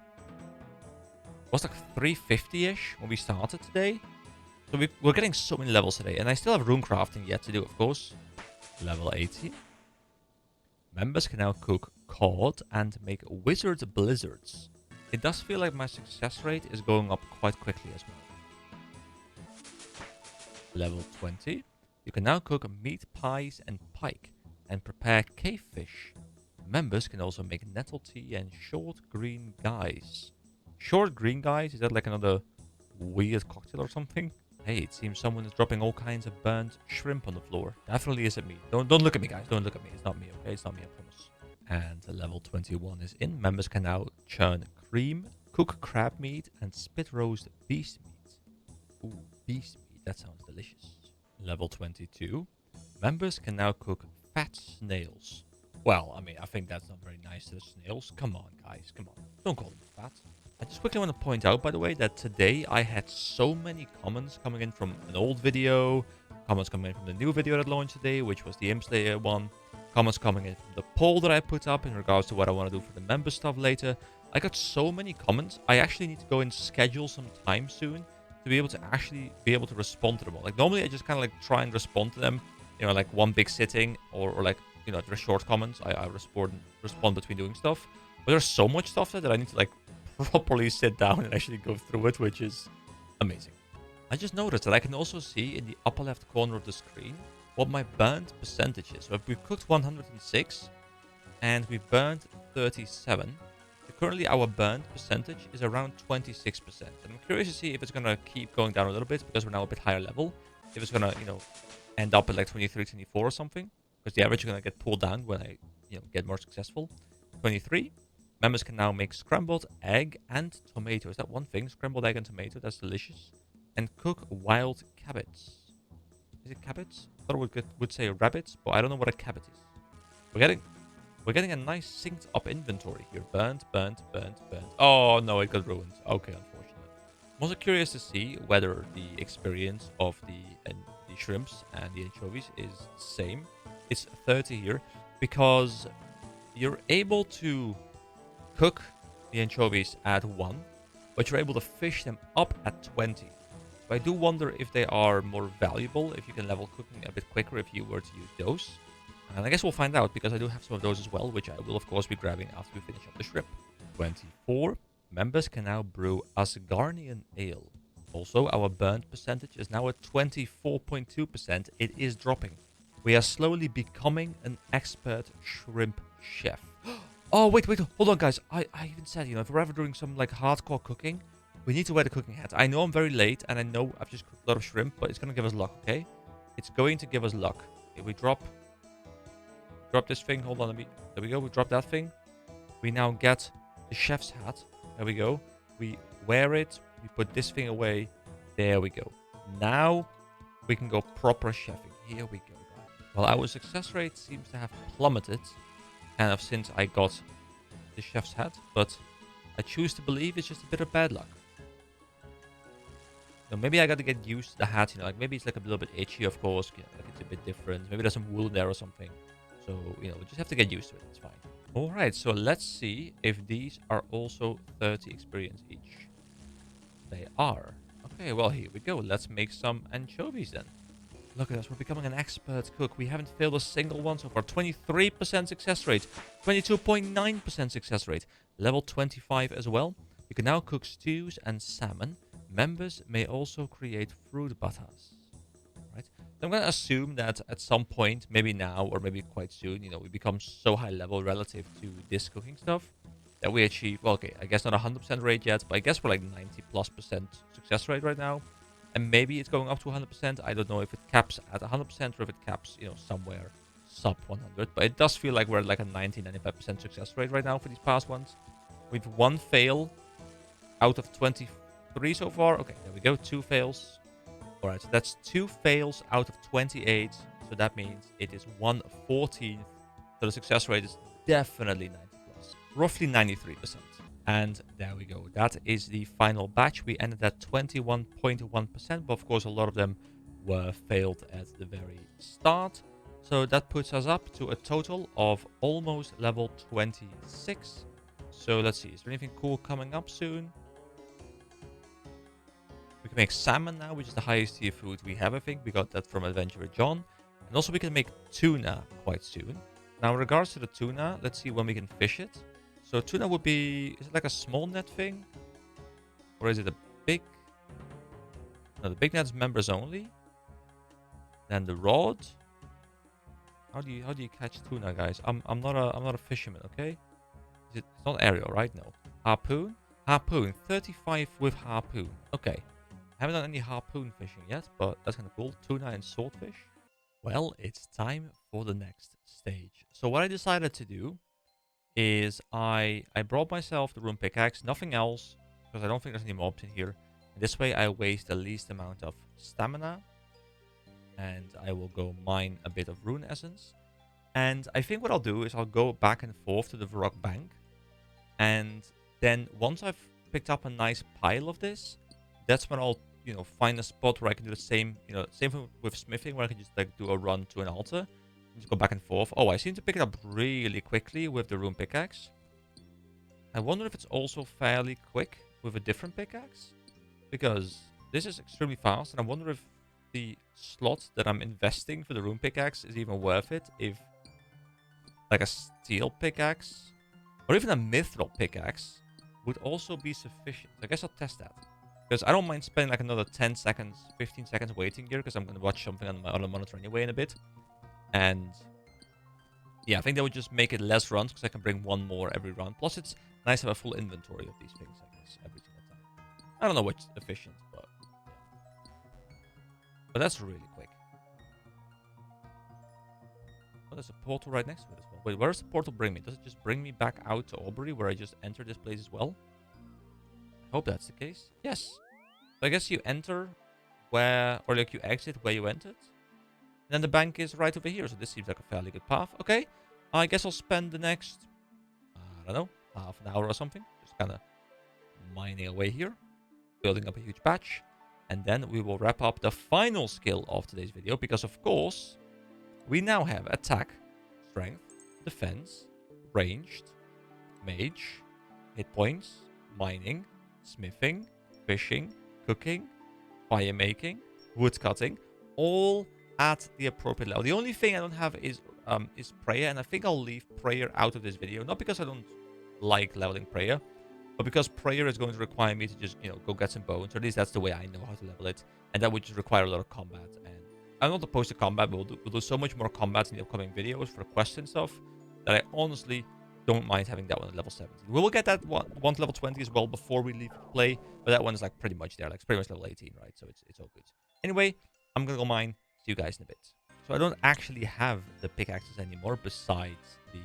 was like 350-ish when we started today. So we're getting so many levels today, and I still have rune crafting yet to do, of course. Level 80. Members can now cook cod and make wizard blizzards. It does feel like my success rate is going up quite quickly as well. Level 20. You can now cook meat pies and pike and prepare cave fish. Members can also make nettle tea and short green guys. Short green guys? Is that like another weird cocktail or something? Hey, it seems someone is dropping all kinds of burnt shrimp on the floor. Definitely isn't me. Don't look at me, guys. Don't look at me. It's not me, okay? It's not me, I promise. And level 21 is in. Members can now churn cream, cook crab meat, and spit roast beast meat. Ooh, beast meat. That sounds delicious. Level 22. Members can now cook fat snails. Well, I mean, I think that's not very nice to the snails. Come on, guys. Come on. Don't call them fat. I just quickly want to point out, by the way, that today I had so many comments coming in from an old video, comments coming in from the new video that launched today, which was the Imslayer one, comments coming in from the poll that I put up in regards to what I want to do for the member stuff later. I got so many comments. I actually need to go and schedule some time soon to be able to actually be able to respond to them all. Like, normally I just kind of like try and respond to them, you know, like one big sitting or like, you know, there's short comments. I respond between doing stuff. But there's so much stuff that I need to like properly sit down and actually go through it, which is amazing. I just noticed that I can also see in the upper left corner of the screen what my burnt percentage is. So if we've cooked 106 and we burned 37, so currently our burnt percentage is around 26%. And I'm curious to see if it's going to keep going down a little bit because we're now a bit higher level. If it's going to, you know, end up at like 23, 24 or something. Because the average is going to get pulled down when I, you know, get more successful. 23. Members can now make scrambled egg and tomato. Is that one thing? Scrambled egg and tomato. That's delicious. And cook wild cabbage. Is it cabbage? I thought it would say rabbits, but I don't know what a cabbage is. We're getting a nice synced up inventory here. Burnt. Oh no, it got ruined. Okay, unfortunate. I'm also curious to see whether the experience of the shrimps and the anchovies is the same. It's 30 here because you're able to cook the anchovies at 1, but you're able to fish them up at 20. So I do wonder if they are more valuable, if you can level cooking a bit quicker if you were to use those. And I guess we'll find out because I do have some of those as well, which I will of course be grabbing after we finish up the shrimp. 24. Members can now brew Asgardian Ale. Also, our burnt percentage is now at 24.2%. It is dropping. We are slowly becoming an expert shrimp chef. Oh, wait, hold on, guys. I even said, you know, if we're ever doing some, like, hardcore cooking, we need to wear the cooking hat. I know I'm very late, and I know I've just cooked a lot of shrimp, but it's going to give us luck, okay? It's going to give us luck. If we drop this thing, hold on, there we go. We drop that thing. We now get the chef's hat. There we go. We wear it. We put this thing away. There we go. Now we can go proper chefing. Here we go, guys. Well, our success rate seems to have plummeted kind of since I got the chef's hat, but I choose to believe it's just a bit of bad luck. So maybe I got to get used to the hat, you know, like maybe it's like a little bit itchy, of course, you know, like it's a bit different. Maybe there's some wool in there or something. So, you know, we just have to get used to it. It's fine. All right, so let's see if these are also 30 experience each. They are. Okay, well, here we go. Let's make some anchovies then. Look at us. We're becoming an expert cook. We haven't failed a single one so far. 23% success rate. 22.9% success rate. Level 25 as well. You can now cook stews and salmon. Members may also create fruit butters. Right? So I'm going to assume that at some point, maybe now or maybe quite soon, you know, we become so high level relative to this cooking stuff that we achieve, well, okay, I guess not 100% rate yet, but I guess we're like 90+% success rate right now. And maybe it's going up to 100%. I don't know if it caps at 100% or if it caps, you know, somewhere sub 100. But it does feel like we're at like a 90-95% success rate right now for these past ones. We've one fail out of 23 so far. Okay, there we go. 2 fails. All right, so that's 2 fails out of 28. So that means it is 1/14. So the success rate is definitely 90+. Roughly 93%. And there we go. That is the final batch. We ended at 21.1%, but of course a lot of them were failed at the very start. So that puts us up to a total of almost level 26. So let's see, is there anything cool coming up soon? We can make salmon now, which is the highest tier food we have, I think. We got that from Adventurer John. And also we can make tuna quite soon. Now in regards to the tuna, let's see when we can fish it. So tuna would be, is it like a small net thing? Or is it a big? No, the big net is members only. Then the rod. How do you catch tuna, guys? I'm not a fisherman, okay? It's not aerial, right? No. Harpoon? Harpoon. 35 with harpoon. Okay. Haven't done any harpoon fishing yet, but that's kind of cool. Tuna and swordfish. Well, it's time for the next stage. So what I decided to do is I brought myself the rune pickaxe, nothing else, because I don't think there's any mobs in here. And this way I waste the least amount of stamina. And I will go mine a bit of rune essence. And I think what I'll do is I'll go back and forth to the Varrock Bank. And then once I've picked up a nice pile of this, that's when I'll, find a spot where I can do the same, same thing with smithing, where I can just like do a run to an altar. Just go back and forth. Oh, I seem to pick it up really quickly with the rune pickaxe. I wonder if it's also fairly quick with a different pickaxe. Because this is extremely fast, and I wonder if the slot that I'm investing for the rune pickaxe is even worth it. If like a steel pickaxe or even a mithril pickaxe would also be sufficient. I guess I'll test that. Because I don't mind spending like another 10 seconds, 15 seconds waiting here, because I'm going to watch something on my other monitor anyway in a bit. And yeah, I think that would just make it less runs, because I can bring one more every run. Plus, it's nice to have a full inventory of these things, I guess, every single time. I don't know what's efficient, but that's really quick. Oh, there's a portal right next to it as well. Wait, where does the portal bring me? Does it just bring me back out to Aubrey, where I just entered this place as well? I hope that's the case. Yes. So I guess you enter where, or like you exit where you entered. And then the bank is right over here. So this seems like a fairly good path. Okay. I guess I'll spend the next, I don't know, half an hour or something. Just kind of mining away here. Building up a huge patch. And then we will wrap up the final skill of today's video. Because of course, we now have attack, strength, defense, ranged, mage, hit points, mining, smithing, fishing, cooking, fire making, wood cutting, all at the appropriate level. The only thing I don't have is prayer, and I think I'll leave prayer out of this video. Not because I don't like leveling prayer, but because prayer is going to require me to just, go get some bones, or at least that's the way I know how to level it, and that would just require a lot of combat. And I'm not opposed to combat, but we'll do so much more combat in the upcoming videos for quest and stuff that I honestly don't mind having that one at level 17. We will get that one to level 20 as well before we leave play, but that one is like pretty much there, like it's pretty much level 18, right? So it's all good. Anyway, I'm gonna go mine. See you guys in a bit. So I don't actually have the pickaxes anymore besides the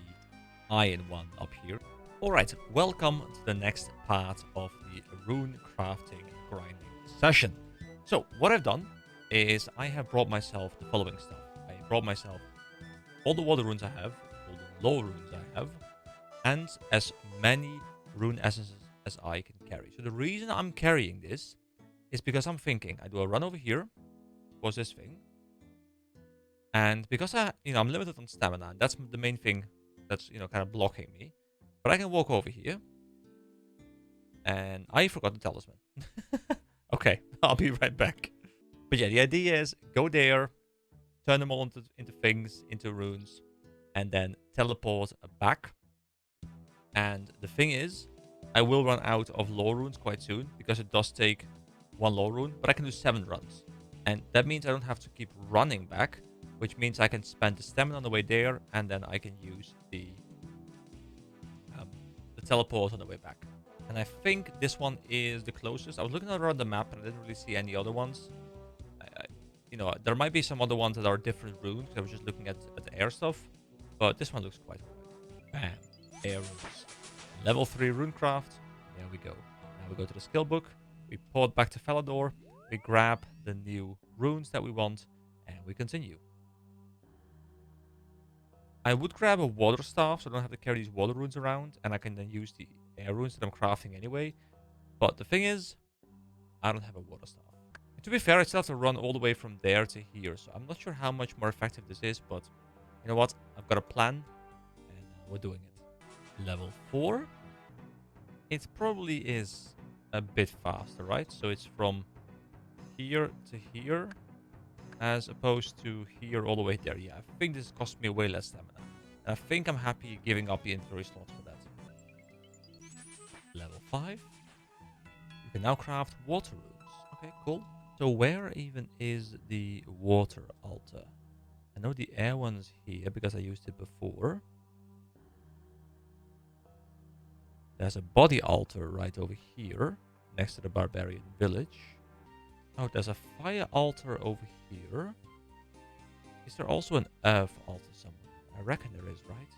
iron one up here. Alright, welcome to the next part of the rune crafting grinding session. So what I've done is I have brought myself the following stuff. I brought myself all the water runes I have, all the low runes I have, and as many rune essences as I can carry. So the reason I'm carrying this is because I'm thinking I do a run over here, was this thing, and because I'm limited on stamina, and that's the main thing that's kind of blocking me. But I can walk over here, and I forgot the talisman. Okay, I'll be right back. But yeah, the idea is go there, turn them all into things, into runes, and then teleport back. And the thing is, I will run out of lore runes quite soon, because it does take one lore rune, but I can do 7 runs. And that means I don't have to keep running back, which means I can spend the stamina on the way there, and then I can use the teleport on the way back. And I think this one is the closest. I was looking around the map, and I didn't really see any other ones. There might be some other ones that are different runes. I was just looking at the air stuff, but this one looks quite good. Bam. Air runes. Level 3 runecraft. There we go. Now we go to the skill book. We port back to Falador. We grab the new runes that we want, and we continue. I would grab a water staff so I don't have to carry these water runes around, and I can then use the air runes that I'm crafting anyway. But the thing is, I don't have a water staff. And to be fair, I still have to run all the way from there to here, so I'm not sure how much more effective this is, but you know what? I've got a plan, and we're doing it. Level 4. It probably is a bit faster, right? So it's from here to here, as opposed to here all the way there. Yeah, I think this cost me way less stamina. And I think I'm happy giving up the inventory slot for that. Level 5. You can now craft water runes. Okay, cool. So where even is the water altar? I know the air one's here because I used it before. There's a body altar right over here, next to the barbarian village. Oh, there's a fire altar over here. Is there also an earth altar somewhere? I reckon there is, right?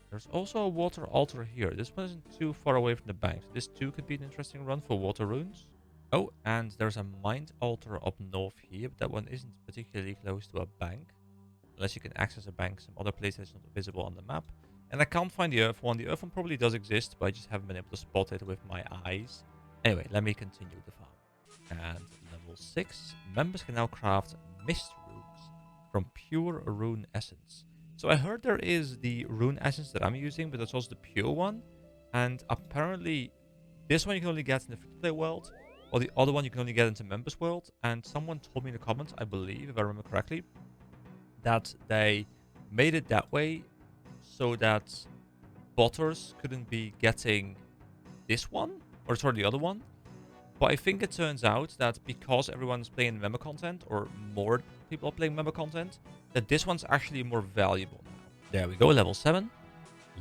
There's also a water altar here. This one isn't too far away from the bank. So this too could be an interesting run for water runes. Oh, and there's a mind altar up north here, but that one isn't particularly close to a bank. unless you can access a bank some other place that's not visible on the map. And I can't find the Earth one. The Earth one probably does exist, but I just haven't been able to spot it with my eyes. Anyway, let me continue the farm. And level 6, members can now craft mist runes from pure rune essence. So I heard there is the rune essence that I'm using, but there's also the pure one. And apparently this one you can only get in the free-to-play world, or the other one you can only get into members world. And someone told me in the comments, I believe, if I remember correctly, that they made it that way so that botters couldn't be getting this one, or sorry, the other one. But I think it turns out that because everyone's playing member content, or more people are playing member content, that this one's actually more valuable now. There we go, level 7.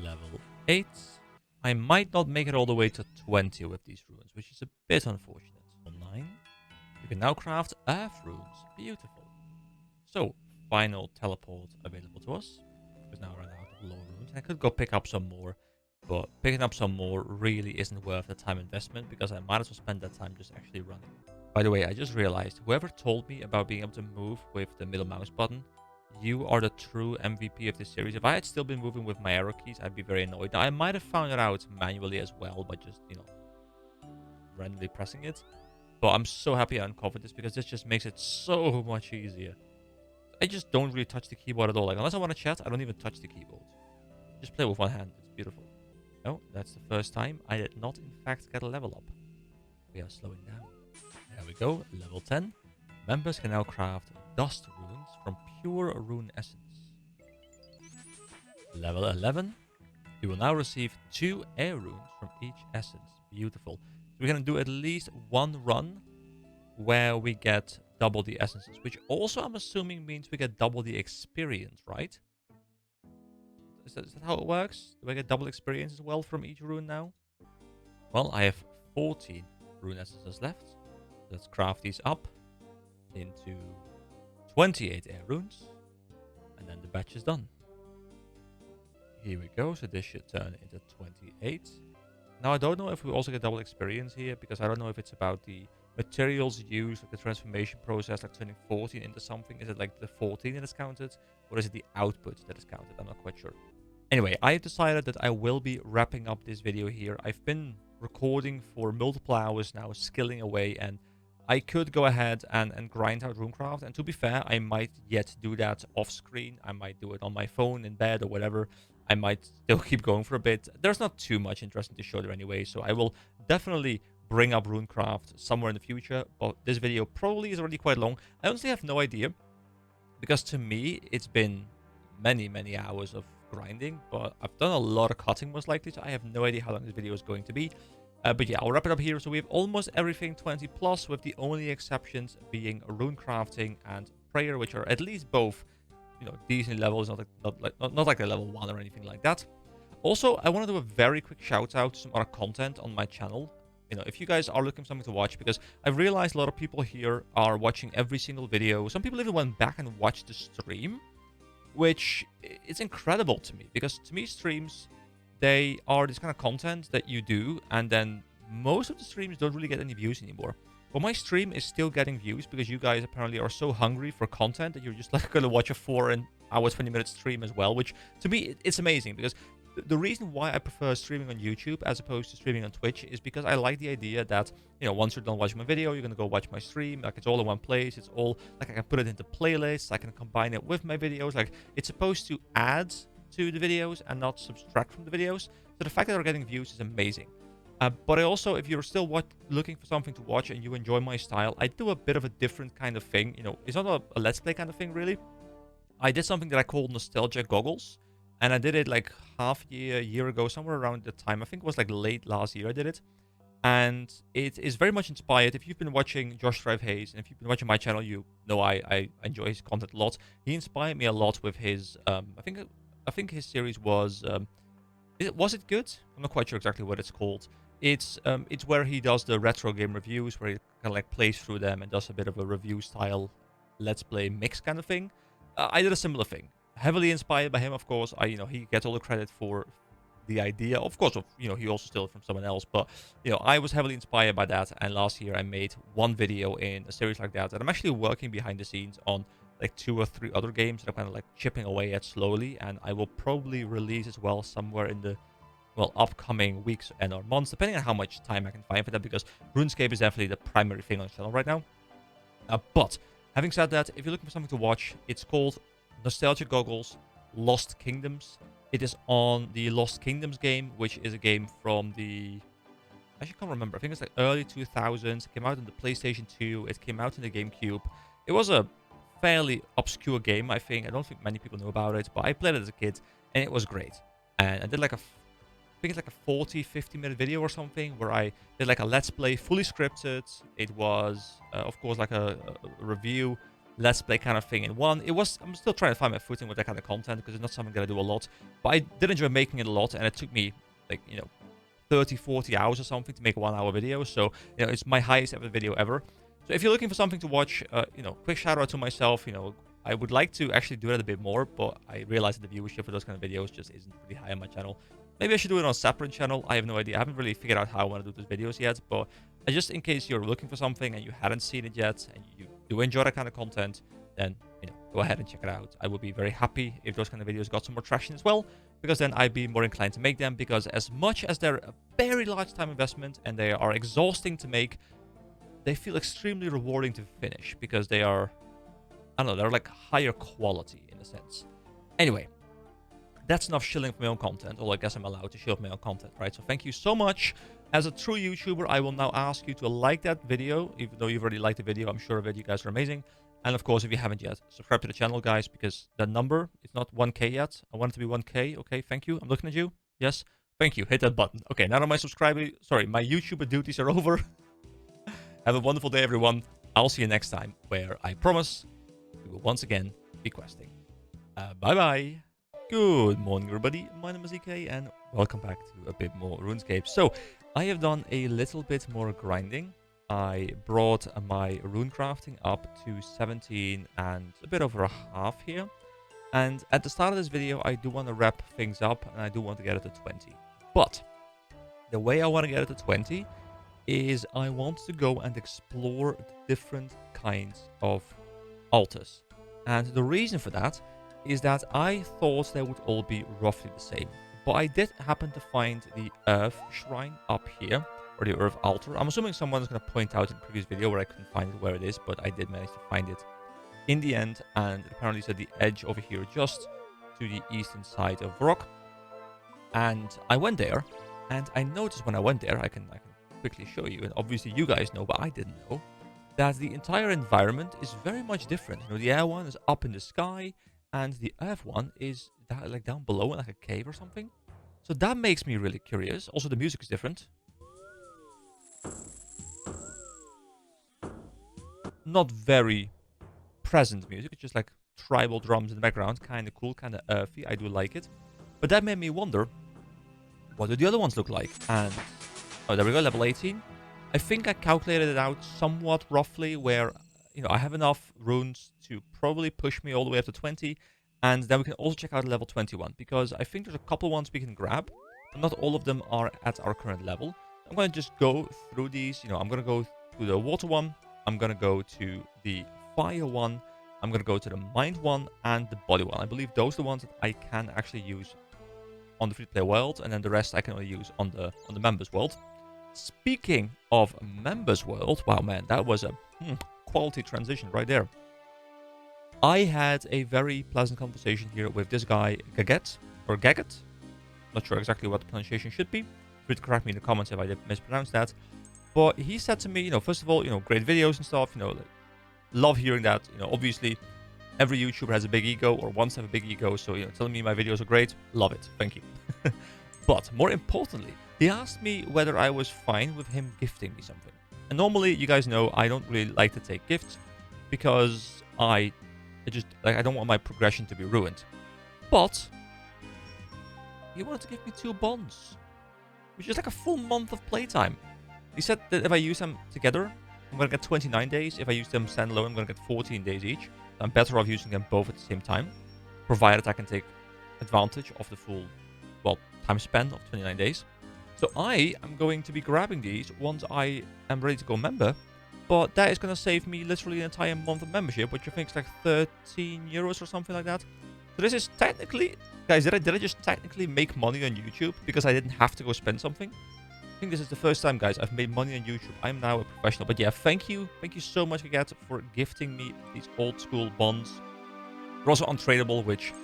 Level 8. I might not make it all the way to 20 with these runes, which is a bit unfortunate. On 9. You can now craft earth runes. Beautiful. So, final teleport available to us. Because now we're out of low runes. I could go pick up some more, but picking up some more really isn't worth the time investment, because I might as well spend that time just actually running. By the way, I just realized, whoever told me about being able to move with the middle mouse button, you are the true MVP of this series. If I had still been moving with my arrow keys, I'd be very annoyed. Now, I might have found it out manually as well by just, randomly pressing it. But I'm so happy I uncovered this, because this just makes it so much easier. I just don't really touch the keyboard at all. Like, unless I want to chat, I don't even touch the keyboard. Just play with one hand. It's beautiful. No, that's the first time I did not, in fact, get a level up. We are slowing down. There we go. Level 10. Members can now craft dust runes from pure rune essence. Level 11. You will now receive 2 air runes from each essence. Beautiful. So we're going to do at least one run where we get double the essences, which also I'm assuming means we get double the experience, right? Is that how it works? Do I get double experience as well from each rune now? Well, I have 14 rune essences left. Let's craft these up into 28 air runes. And then the batch is done. Here we go. So this should turn into 28. Now, I don't know if we also get double experience here, because I don't know if it's about the materials used, like the transformation process, like turning 14 into something. Is it like the 14 that is counted, or is it the output that is counted? I'm not quite sure. Anyway, I have decided that I will be wrapping up this video here. I've been recording for multiple hours now, skilling away, and I could go ahead and grind out Runecraft. And to be fair, I might yet do that off screen. I might do it on my phone in bed or whatever. I might still keep going for a bit. There's not too much interesting to show there anyway, so I will definitely bring up Runecraft somewhere in the future. But this video probably is already quite long. I honestly have no idea, because to me, it's been many hours of grinding, but I've done a lot of cutting most likely, so I have no idea how long this video is going to be. But yeah, I'll wrap it up here. So we have almost everything 20 plus, with the only exceptions being runecrafting and prayer, which are at least both, decent levels, not like a level 1 or anything like that. Also, I want to do a very quick shout out to some other content on my channel. If you guys are looking for something to watch, because I've realized a lot of people here are watching every single video. Some people even went back and watched the stream, which is incredible to me, because to me, streams, they are this kind of content that you do, and then most of the streams don't really get any views anymore. But my stream is still getting views, because you guys apparently are so hungry for content that you're just like going to watch a 4-hour 20-minute stream as well, which to me, it's amazing, because the reason why I prefer streaming on YouTube as opposed to streaming on Twitch is because I like the idea that, once you're done watching my video, you're going to go watch my stream. Like, it's all in one place. It's all, like, I can put it into playlists. I can combine it with my videos. Like, it's supposed to add to the videos and not subtract from the videos. So the fact that we're getting views is amazing. But I also, if you're still looking for something to watch and you enjoy my style, I do a bit of a different kind of thing. It's not a Let's Play kind of thing, really. I did something that I call Nostalgia Goggles. And I did it like a year ago, somewhere around the time. I think it was like late last year I did it. And it is very much inspired. If you've been watching Josh Drive Hayes, and if you've been watching my channel, you know I enjoy his content a lot. He inspired me a lot with his, I think his series was, was it good? I'm not quite sure exactly what it's called. It's where he does the retro game reviews, where he kind of like plays through them and does a bit of a review style Let's Play mix kind of thing. I did a similar thing. Heavily inspired by him, of course. He gets all the credit for the idea. Of course, he also stole it from someone else. But, I was heavily inspired by that. And last year I made one video in a series like that. And I'm actually working behind the scenes on like 2 or 3 other games that I'm kind of like chipping away at slowly, and I will probably release as well somewhere in the, well, upcoming weeks and or months, depending on how much time I can find for that, because RuneScape is definitely the primary thing on the channel right now. But having said that, if you're looking for something to watch, it's called Nostalgia Goggles Lost Kingdoms. It is on the Lost Kingdoms game, which is a game from the, I actually can't remember, I think it's like early 2000s. It came out on the PlayStation 2, it came out in the GameCube. It was a fairly obscure game, I think. I don't think many people know about it, but I played it as a kid, and it was great. And I did like I think it's like a 40-50 minute video or something, where I did like a let's play, fully scripted. It was, of course, like a review, let's play kind of thing in one. I'm still trying to find my footing with that kind of content, because it's not something that I do a lot. But I did enjoy making it a lot, and it took me, like, 30-40 hours or something to make a 1 hour video. So, it's my highest ever video ever. So if you're looking for something to watch, quick shout out to myself. I would like to actually do that a bit more, but I realize that the viewership for those kind of videos just isn't really high on my channel. Maybe I should do it on a separate channel. I have no idea. I haven't really figured out how I want to do those videos yet, but just in case you're looking for something and you hadn't seen it yet, and you do enjoy that kind of content, then, go ahead and check it out. I would be very happy if those kind of videos got some more traction as well, because then I'd be more inclined to make them, because as much as they're a very large time investment and they are exhausting to make, they feel extremely rewarding to finish, because they are, I don't know, they're like higher quality in a sense. Anyway, that's enough shilling for my own content, although I guess I'm allowed to shill for my own content, right? So thank you so much. As a true YouTuber, I will now ask you to like that video, even though you've already liked the video. I'm sure of it. You guys are amazing. And of course, if you haven't yet, subscribe to the channel, guys, because the number is not 1K yet. I want it to be 1K. Okay, thank you. I'm looking at you. Yes, thank you. Hit that button. Okay, now that my my YouTuber duties are over. Have a wonderful day, everyone. I'll see you next time, where I promise we will once again be questing. Bye-bye. Good morning, everybody. My name is EK, and welcome back to a bit more RuneScape. So, I have done a little bit more grinding. I brought my rune crafting up to 17 and a bit over a half here. And at the start of this video, I do want to wrap things up, and I do want to get it to 20. But the way I want to get it to 20 is I want to go and explore the different kinds of altars. And the reason for that is that I thought they would all be roughly the same. But I did happen to find the Earth Shrine up here, or the Earth Altar. I'm assuming someone's going to point out in the previous video where I couldn't find it where it is, but I did manage to find it in the end, and apparently it's at the edge over here, just to the eastern side of rock. And I went there, and I noticed when I went there, I can quickly show you, and obviously you guys know, but I didn't know, that the entire environment is very much different. The air one is up in the sky, and the earth one is like down below in like a cave or something. So that makes me really curious. Also, the music is different. Not very present music. It's just like tribal drums in the background. Kind of cool, kind of earthy. I do like it. But that made me wonder, what do the other ones look like? And, oh, there we go, level 18. I think I calculated it out somewhat roughly where, I have enough runes to probably push me all the way up to 20. And then we can also check out level 21, because I think there's a couple ones we can grab. And not all of them are at our current level. I'm going to just go through these. I'm going to go to the water one. I'm going to go to the fire one. I'm going to go to the mind one and the body one. I believe those are the ones that I can actually use on the free-to-play world. And then the rest I can only use on the members world. Speaking of members world, wow, man, that was a quality transition right there. I had a very pleasant conversation here with this guy, Gaget, or Gaget. Not sure exactly what the pronunciation should be. Free to correct me in the comments if I did mispronounce that. But he said to me, first of all, great videos and stuff, love hearing that. Obviously, every YouTuber has a big ego or wants to have a big ego. So, telling me my videos are great, love it. Thank you. But more importantly, he asked me whether I was fine with him gifting me something. And normally, you guys know, I don't really like to take gifts because I don't want my progression to be ruined. But he wanted to give me 2 bonds, which is like a full month of playtime. He said that if I use them together, I'm going to get 29 days. If I use them standalone, I'm going to get 14 days each. I'm better off using them both at the same time, provided I can take advantage of the full, time span of 29 days. So I am going to be grabbing these once I am ready to go member. but that is going to save me literally an entire month of membership, which I think is like 13 euros or something like that. So this is technically, guys, did I just technically make money on YouTube because I didn't have to go spend something? I think this is the first time, guys, I've made money on YouTube. I'm now a professional. But yeah, thank you so much, Agathe, for gifting me these old school bonds. They're also untradeable, which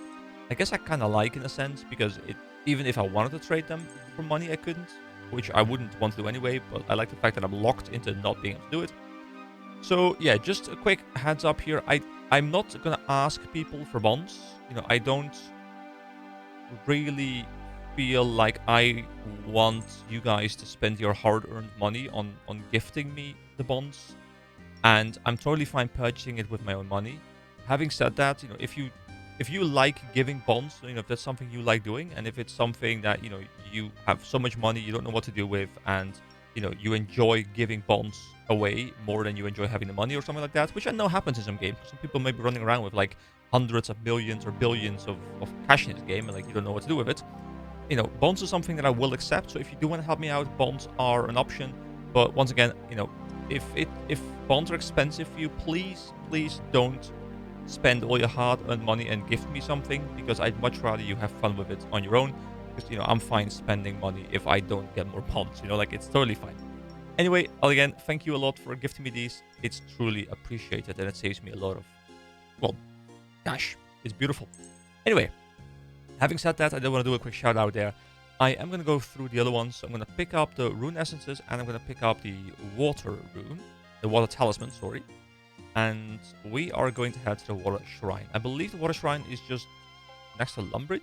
I guess I kind of like in a sense, because even if I wanted to trade them for money, I couldn't, which I wouldn't want to do anyway, but I like the fact that I'm locked into not being able to do it. So yeah, just a quick heads up here. I'm not gonna ask people for bonds. You know, I don't really feel like I want you guys to spend your hard-earned money on gifting me the bonds, and I'm totally fine purchasing it with my own money. Having said that, you know, if you like giving bonds, you know, if that's something you like doing, and if it's something that, you know, you have so much money you don't know what to do with, and you know, you enjoy giving bonds away more than you enjoy having the money or something like that, which I know happens in some games. Some people may be running around with like hundreds of millions or billions of cash in this game, and like you don't know what to do with it. You know, bonds are something that I will accept. So if you do want to help me out, bonds are an option. But once again, you know, if bonds are expensive for you, please don't spend all your hard-earned money and gift me something, because I'd much rather you have fun with it on your own. Because, you know, I'm fine spending money if I don't get more bonds. You know, like, it's totally fine. Anyway, again, thank you a lot for gifting me these. It's truly appreciated, and it saves me a lot of, well, cash. It's beautiful. Anyway, having said that, I do want to do a quick shout out there. I am going to go through the other ones. So I'm going to pick up the rune essences, and I'm going to pick up the water rune, the water talisman, sorry. And we are going to head to the water shrine. I believe the water shrine is just next to Lumbridge.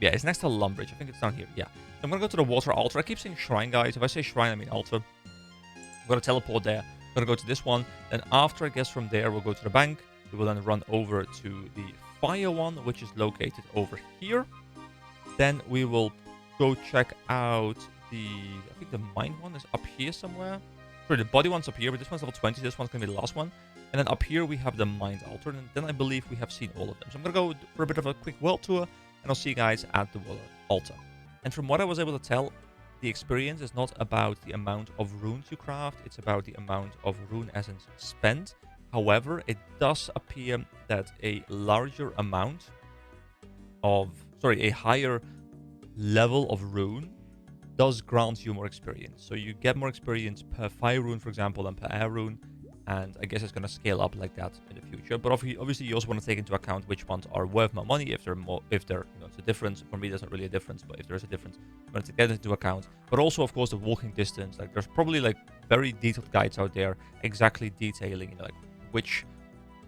Yeah, it's next to Lumbridge. I think it's down here. Yeah. So I'm going to go to the water altar. I keep saying shrine, guys. If I say shrine, I mean altar. I'm going to teleport there. I'm going to go to this one. Then after, I guess, from there, we'll go to the bank. We will then run over to the fire one, which is located over here. Then we will go check out the, I think the mind one is up here somewhere. Sorry, the body one's up here, but this one's level 20. This one's going to be the last one. And then up here, we have the mind altar. And then I believe we have seen all of them. So I'm going to go for a bit of a quick world tour. And I'll see you guys at the water altar. And from what I was able to tell, the experience is not about the amount of runes you craft. It's about the amount of rune essence spent. However, it does appear that a larger amount of, a higher level of rune does grant you more experience. So you get more experience per fire rune, for example, than per air rune. And I guess it's going to scale up like that in the future. But obviously, you also want to take into account which ones are worth more money. If they're more, you know, it's a difference. For me, there's not really a difference, but if there's a difference, you want to take that into account. But also, of course, the walking distance. Like, there's probably like very detailed guides out there, exactly detailing, you know, like which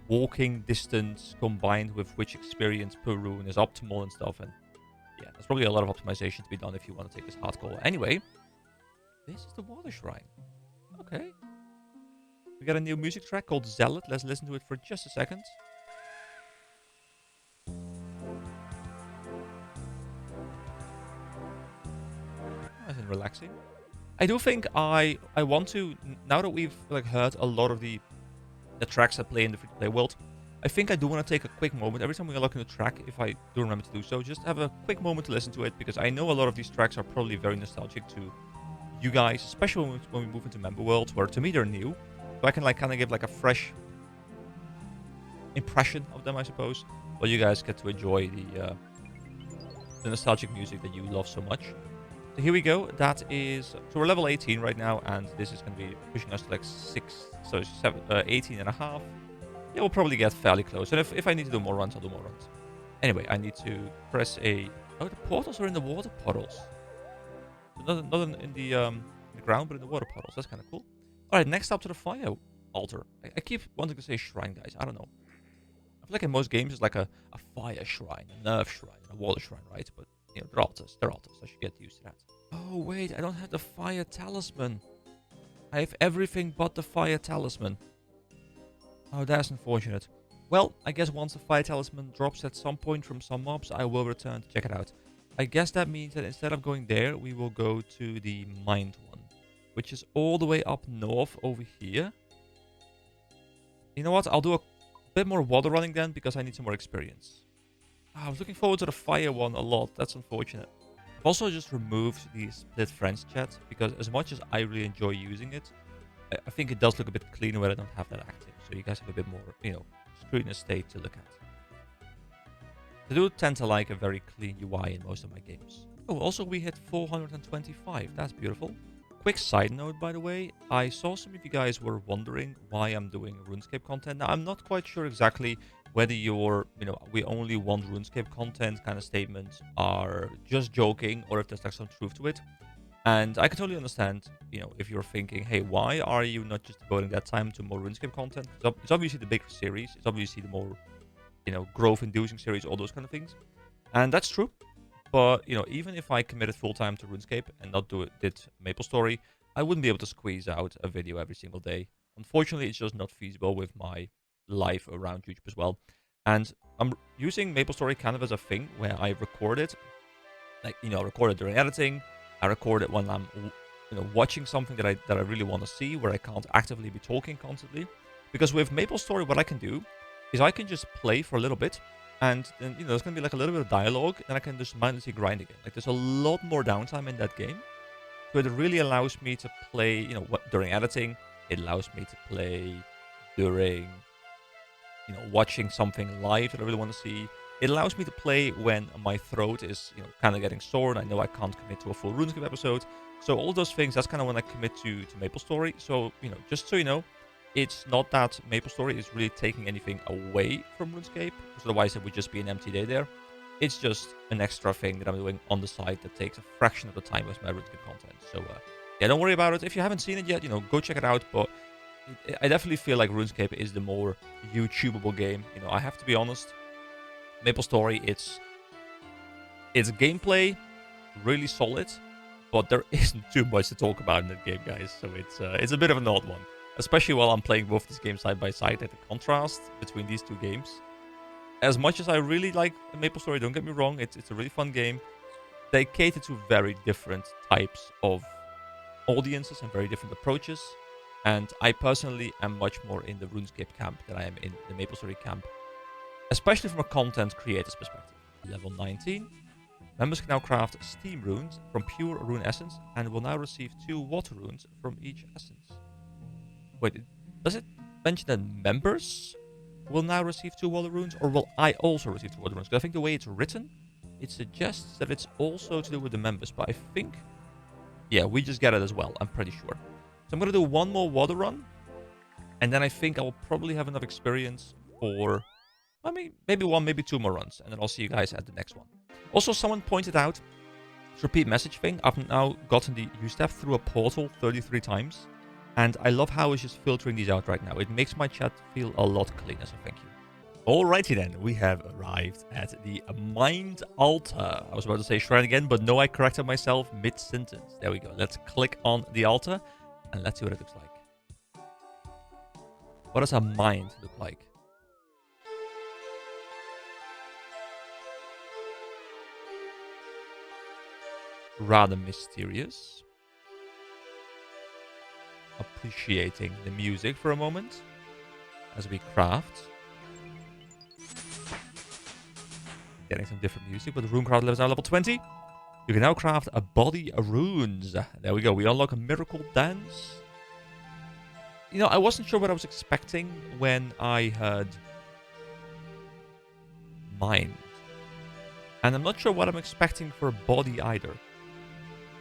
walking distance combined with which experience per rune is optimal and stuff. And yeah, there's probably a lot of optimization to be done if you want to take this hardcore. Anyway, this is the water shrine. Okay. We got a new music track called Zealot. Let's listen to it for just a second. Nice and relaxing. I do think I want to, now that we've like heard a lot of the tracks that play in the free-to-play world, I think I do want to take a quick moment every time we look in the track, if I do remember to do so, just have a quick moment to listen to it, because I know a lot of these tracks are probably very nostalgic to you guys, especially when we move into member worlds, where to me they're new. So I can like kind of give like a fresh impression of them, I suppose, while you guys get to enjoy the nostalgic music that you love so much. So here we go. That is, so we're level 18 right now, and this is going to be pushing us to like 18 and a half. Yeah, we'll probably get fairly close. And if I need to do more runs, I'll do more runs. Anyway, I need to press a. Oh, the portals are in the water puddles. So not in the ground, but in the water puddles. That's kind of cool. All right, next up to the fire altar. I keep wanting to say shrine, guys. I don't know. I feel like in most games it's like a fire shrine, a nerve shrine, a water shrine, right? But you know, they're altars. They're altars. I should get used to that. Oh wait, I don't have the fire talisman. I have everything but the fire talisman. Oh, that's unfortunate. Well, I guess once the fire talisman drops at some point from some mobs, I will return to check it out. I guess that means that instead of going there, we will go to the mind one, which is all the way up north over here. You know what? I'll do a bit more water running then, because I need some more experience. I was looking forward to the fire one a lot. That's unfortunate. I've also just removed the split friends chat, because as much as I really enjoy using it, I think it does look a bit cleaner when I don't have that active. So you guys have a bit more, screen estate to look at. I do tend to like a very clean UI in most of my games. Oh, also we hit 425. That's beautiful. Quick side note, by the way, I saw some of you guys were wondering why I'm doing RuneScape content. Now, I'm not quite sure exactly whether your, we only want RuneScape content kind of statements are just joking or if there's like some truth to it. And I can totally understand, if you're thinking, hey, why are you not just devoting that time to more RuneScape content? It's obviously the bigger series. It's obviously the more, growth-inducing series, all those kind of things. And that's true. But, even if I committed full-time to RuneScape and not did MapleStory, I wouldn't be able to squeeze out a video every single day. Unfortunately, it's just not feasible with my life around YouTube as well. And I'm using MapleStory kind of as a thing where I record it. Like, I record it during editing. I record it when I'm, watching something that I really want to see, where I can't actively be talking constantly. Because with MapleStory, what I can do is I can just play for a little bit, and then, there's going to be like a little bit of dialogue, and I can just mindlessly grind again. Like, there's a lot more downtime in that game. So it really allows me to play, during editing. It allows me to play during, watching something live that I really want to see. It allows me to play when my throat is, kind of getting sore, and I know I can't commit to a full RuneScape episode. So all those things, that's kind of when I commit to MapleStory. So, just so you know, it's not that MapleStory is really taking anything away from RuneScape, because otherwise it would just be an empty day there. It's just an extra thing that I'm doing on the side that takes a fraction of the time with my RuneScape content. So, yeah, don't worry about it. If you haven't seen it yet, go check it out. But I definitely feel like RuneScape is the more YouTubeable game. I have to be honest. MapleStory, it's gameplay, really solid, but there isn't too much to talk about in that game, guys. So it's a bit of an odd one. Especially while I'm playing both these games side by side, like the contrast between these two games. As much as I really like MapleStory, don't get me wrong, it's a really fun game. They cater to very different types of audiences and very different approaches. And I personally am much more in the RuneScape camp than I am in the MapleStory camp. Especially from a content creator's perspective. Level 19. Members can now craft steam runes from pure rune essence and will now receive 2 water runes from each essence. Wait, does it mention that members will now receive 2 water runes, or will I also receive 2 water runes? Because I think the way it's written, it suggests that it's also to do with the members, but I think, yeah, we just get it as well, I'm pretty sure. So I'm going to do one more water run, and then I think I will probably have enough experience for, I mean, maybe 1, maybe 2 more runs, and then I'll see you guys at the next one. Also, someone pointed out, this repeat message thing, I've now gotten the you step through a portal 33 times. And I love how it's just filtering these out right now. It makes my chat feel a lot cleaner, so thank you. Alrighty then, we have arrived at the Mind Altar. I was about to say shrine again, but no, I corrected myself mid-sentence. There we go. Let's click on the altar, and let's see what it looks like. What does a mind look like? Rather mysterious. Appreciating the music for a moment as we craft. Getting some different music, but the rune craft level is now level 20. You can now craft a body of runes. There we go. We unlock a miracle dance. I wasn't sure what I was expecting when I heard mind. And I'm not sure what I'm expecting for a body either.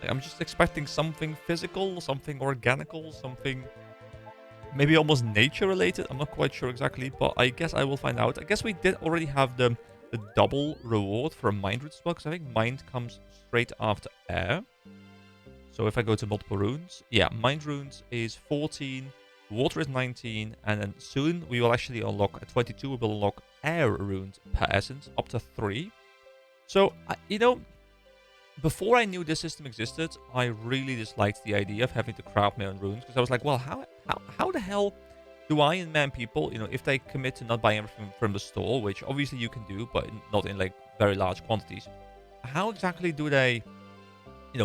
I'm just expecting something physical, something organical, something maybe almost nature related. I'm not quite sure exactly, but I guess I will find out. I guess we did already have the double reward for a mind rune spell, because I think mind comes straight after air. So if I go to multiple runes, yeah, mind runes is 14, water is 19, and then soon we will actually unlock at 22. We will unlock air runes per essence up to 3. So before I knew this system existed, I really disliked the idea of having to craft my own runes, because I was like, well, how the hell do I unman people, if they commit to not buying everything from the store, which obviously you can do, but not in like very large quantities. How exactly do they,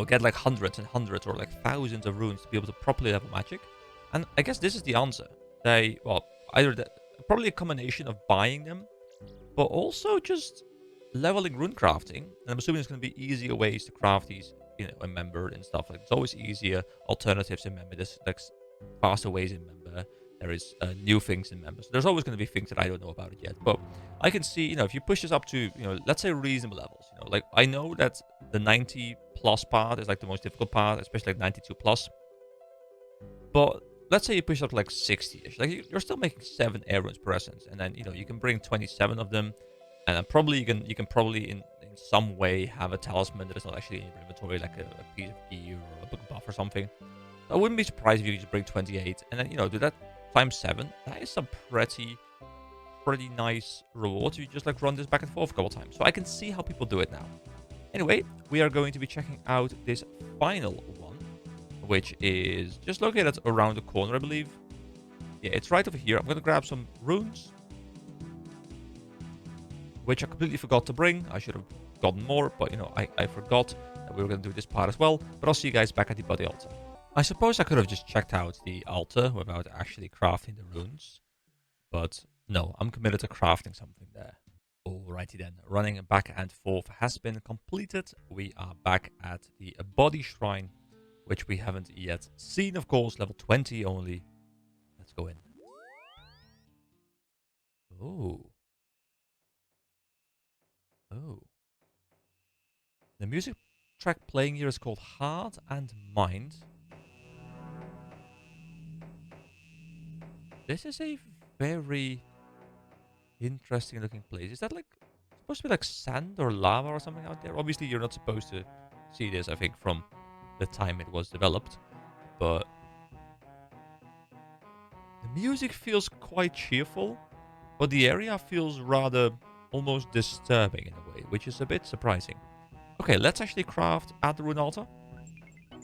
get like hundreds and hundreds or like thousands of runes to be able to properly level magic? And I guess this is the answer. Probably a combination of buying them, but also just leveling rune crafting. And I'm assuming there's going to be easier ways to craft these, in Member and stuff. Like, it's always easier alternatives in Member. There's like faster ways in Member. There is new things in Member. So there's always going to be things that I don't know about it yet. But I can see, if you push this up to, let's say reasonable levels. Like I know that the 90 plus part is like the most difficult part, especially like 92 plus. But let's say you push up to like 60ish. Like you're still making 7 air runes per essence, and then you can bring 27 of them, and then probably you can probably in some way have a talisman that is not actually in your inventory, like a piece of gear or a book buff or something. I wouldn't be surprised if you just bring 28 and then do that times 7. That is some pretty nice reward. You just like run this back and forth a couple times. So I can see how people do it now. Anyway, we are going to be checking out this final one, which is just located around the corner, I believe. Yeah, it's right over here. I'm going to grab some runes, which I completely forgot to bring. I should have gotten more, but I forgot that we were going to do this part as well. But I'll see you guys back at the body altar. I suppose I could have just checked out the altar without actually crafting the runes, but no, I'm committed to crafting something there. Alrighty then, running back and forth has been completed. We are back at the body shrine, which we haven't yet seen, of course, level 20 only. Let's go in. Oh. The music track playing here is called Heart and Mind. This is a very interesting looking place. Is that like supposed to be like sand or lava or something out there? Obviously, you're not supposed to see this, I think, from the time it was developed. But the music feels quite cheerful, but the area feels rather almost disturbing in a way, which is a bit surprising. Okay, let's actually craft at the rune altar.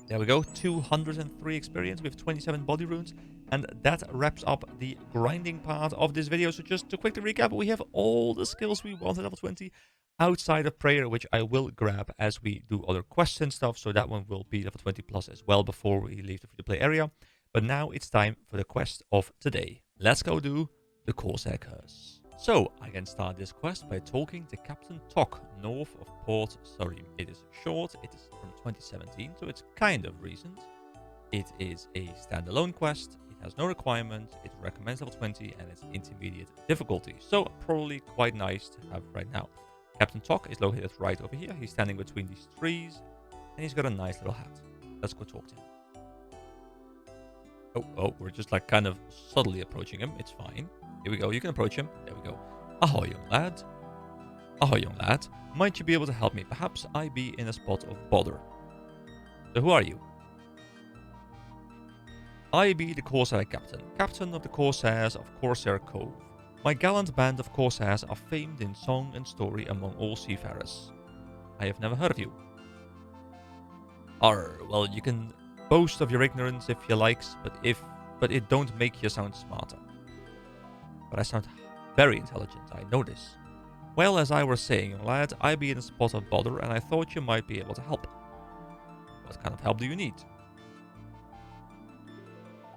There we go, 203 experience with 27 body runes. And that wraps up the grinding part of this video. So just to quickly recap, we have all the skills we want at level 20 outside of prayer, which I will grab as we do other quests and stuff. So that one will be level 20 plus as well before we leave the free-to-play area. But now it's time for the quest of today. Let's go do the Corsair Curse. So I can start this quest by talking to Captain Tok, north of Port Sarim. It is short, it is from 2017, so it's kind of recent. It is a standalone quest. It has no requirement, it recommends level 20, and it's intermediate difficulty. So probably quite nice to have right now. Captain Tok is located right over here. He's standing between these trees, and he's got a nice little hat. Let's go talk to him. Oh, we're just like kind of subtly approaching him. It's fine. Here we go. You can approach him. There we go. Ahoy, young lad. Ahoy, young lad. Might you be able to help me? Perhaps I be in a spot of bother. So who are you? I be the Corsair Captain, Captain of the Corsairs of Corsair Cove. My gallant band of Corsairs are famed in song and story among all seafarers. I have never heard of you. Well, you can boast of your ignorance if you likes, but it don't make you sound smarter. But I sound very intelligent, I know this. Well, as I was saying, young lad, I be in a spot of bother, and I thought you might be able to help. What kind of help do you need?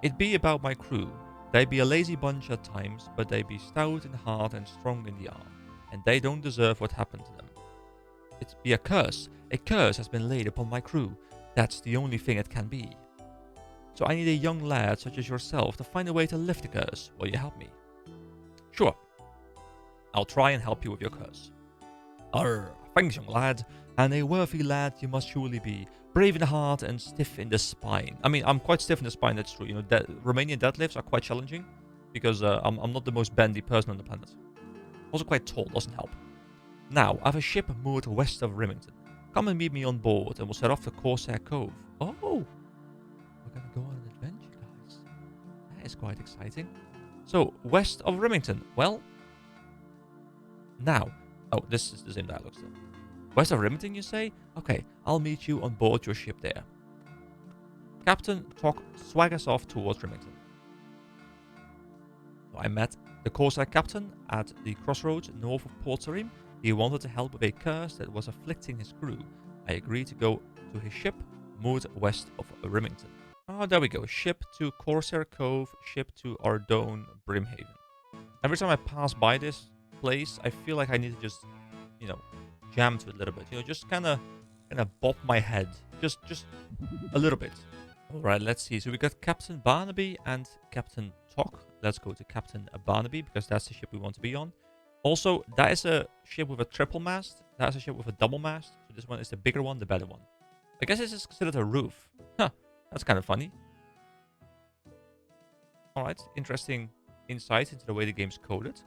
It be about my crew. They be a lazy bunch at times, but they be stout in heart and strong in the arm, and they don't deserve what happened to them. It be a curse. A curse has been laid upon my crew. That's the only thing it can be. So I need a young lad such as yourself to find a way to lift the curse. Will you help me? Sure. I'll try and help you with your curse. Thanks, young lad. And a worthy lad you must surely be. Brave in the heart and stiff in the spine. I mean, I'm quite stiff in the spine, that's true. Romanian deadlifts are quite challenging because I'm not the most bendy person on the planet. Also quite tall, doesn't help. Now, I have a ship moored west of Remington. Come and meet me on board and we'll set off to Corsair Cove. Oh! We're gonna go on an adventure, guys. That is quite exciting. So, west of Remington. Well, now. Oh, this is the same dialogue still. West of Remington, you say? Okay, I'll meet you on board your ship there. Captain Tok swaggers off towards Remington. So I met the Corsair captain at the crossroads north of Port Sarim. He wanted to help with a curse that was afflicting his crew. I agreed to go to his ship, moored west of Remington. Oh, there we go. Ship to Corsair Cove, ship to Ardone, Brimhaven. Every time I pass by this place, I feel like I need to just, jam to it a little bit. Just kind of bop my head. Just a little bit. Alright, let's see. So we got Captain Barnaby and Captain Tok. Let's go to Captain Barnaby because that's the ship we want to be on. Also, that is a ship with a triple mast. That's a ship with a double mast. So this one is the bigger one, the better one. I guess this is considered a roof. Huh, that's kind of funny. Alright, interesting insight into the way the game's coded.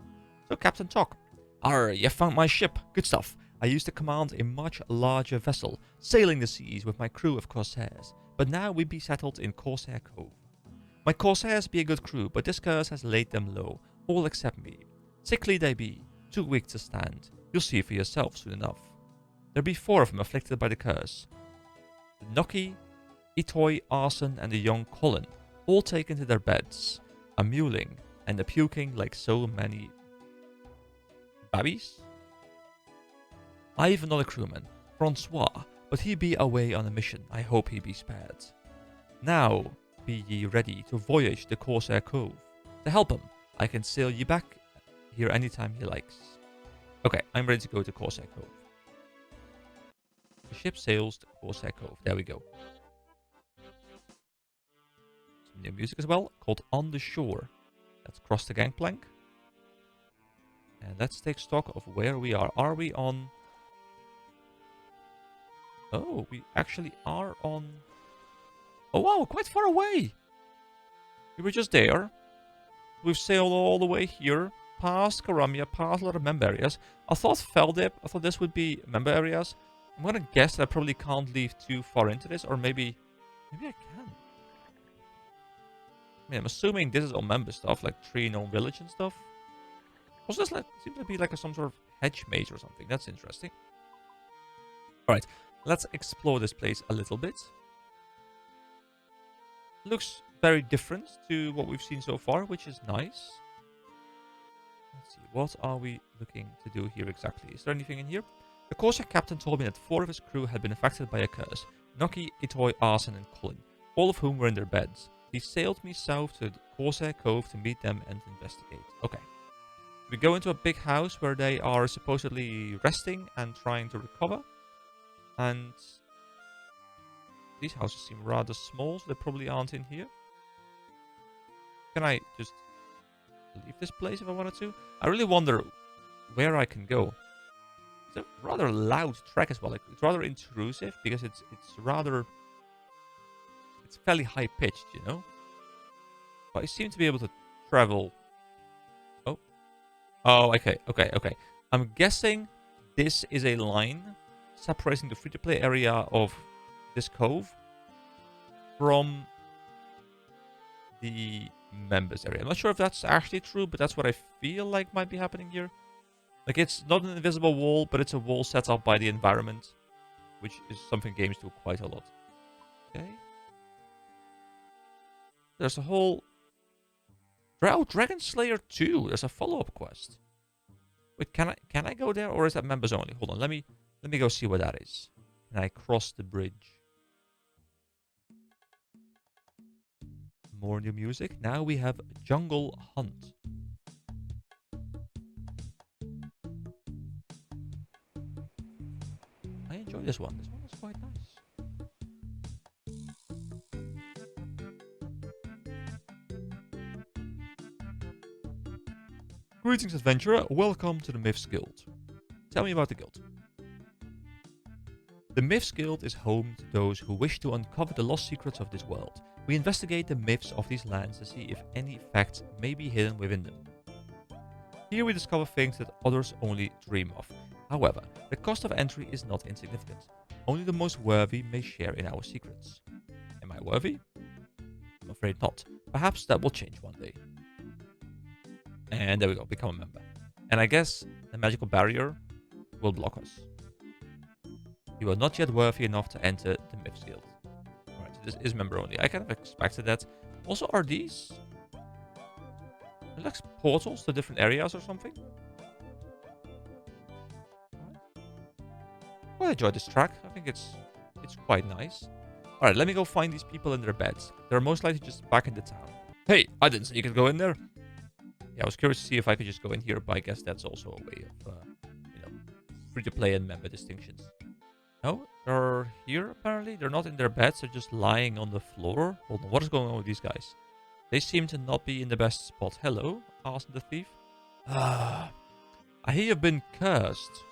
So, Captain Tok. Arr, you found my ship. Good stuff. I used to command a much larger vessel, sailing the seas with my crew of Corsairs. But now we be settled in Corsair Cove. My Corsairs be a good crew, but this curse has laid them low, all except me. Sickly they be, too weak to stand. You'll see for yourself soon enough. There be 4 of them afflicted by the curse. The Noki, Itoy, Arson, and the young Colin, all taken to their beds, a mewling and a puking like so many babbies. I've another crewman, Francois, but he be away on a mission. I hope he be spared. Now be ye ready to voyage to Corsair Cove. To help him, I can sail ye back here anytime he likes. Okay, I'm ready to go to Corsair Cove. The ship sails to Corsair Cove. There we go. Some new music as well, called On the Shore. Let's cross the gangplank. And let's take stock of where we are. Are we on... Oh, we actually are on... Oh wow, quite far away! We were just there. We've sailed all the way here, past Karamia, past a lot of member areas. I thought Feldip, I thought this would be member areas. I'm gonna guess that I probably can't leave too far into this, or maybe I can. I mean, I'm assuming this is all member stuff, like tree known village and stuff. Also, this seems to be like some sort of hedge maze or something. That's interesting. Alright, let's explore this place a little bit. Looks very different to what we've seen so far, which is nice. Let's see, what are we looking to do here exactly? Is there anything in here? The Corsair captain told me that 4 of his crew had been affected by a curse. Noki, Itoy, Arson, and Colin, all of whom were in their beds. He sailed me south to Corsair Cove to meet them and investigate. Okay. We go into a big house where they are supposedly resting and trying to recover. And these houses seem rather small, so they probably aren't in here. Can I just leave this place if I wanted to? I really wonder where I can go. It's a rather loud track as well. Like, it's rather intrusive because it's fairly high pitched, you know. But I seem to be able to travel. Oh, okay. I'm guessing this is a line separating the free-to-play area of this cove from the members area. I'm not sure if that's actually true, but that's what I feel like might be happening here. Like, it's not an invisible wall, but it's a wall set up by the environment, which is something games do quite a lot. Okay. There's a whole... Oh, Dragon Slayer 2. There's a follow-up quest. Wait, can I go there, or is that members only? Hold on, let me go see what that is. Can I cross the bridge? More new music. Now we have Jungle Hunt. I enjoy this one. This one is quite nice. Greetings, adventurer. Welcome to the Myths Guild. Tell me about the guild. The Myths Guild is home to those who wish to uncover the lost secrets of this world. We investigate the myths of these lands to see if any facts may be hidden within them. Here we discover things that others only dream of. However, the cost of entry is not insignificant. Only the most worthy may share in our secrets. Am I worthy? I'm afraid not. Perhaps that will change one day. And there we go, become a member. And I guess the magical barrier will block us. You are not yet worthy enough to enter the Myths Guild. Alright, so this is member only. I kind of expected that. Also, are these like portals to different areas or something? Well, I enjoyed this track. I think it's quite nice. Alright, let me go find these people in their beds. They're most likely just back in the town. Hey, I didn't say you could go in there. Yeah, I was curious to see if I could just go in here, but I guess that's also a way of, free-to-play and member distinctions. No? They're here, apparently. They're not in their beds. They're just lying on the floor. Hold on. What is going on with these guys? They seem to not be in the best spot. Hello? Asked the thief. Ah, I hear you've been cursed.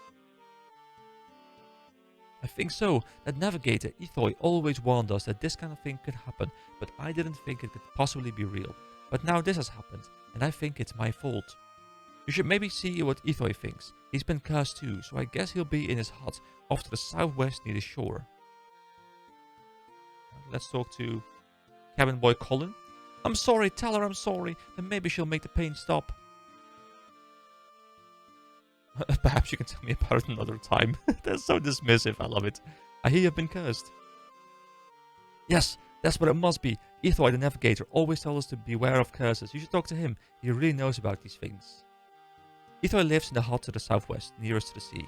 I think so. That navigator, Ethoi, always warned us that this kind of thing could happen, but I didn't think it could possibly be real. But now this has happened, and I think it's my fault. You should maybe see what Ethoi thinks. He's been cursed too, so I guess he'll be in his hut off to the southwest near the shore. Let's talk to cabin boy Colin. I'm sorry, tell her I'm sorry, and maybe she'll make the pain stop. Perhaps you can tell me about it another time. That's so dismissive, I love it. I hear you've been cursed. Yes, that's what it must be. Ethoi the navigator always told us to beware of curses. You should talk to him. He really knows about these things. Ethoi lives in the hut to the southwest, nearest to the sea.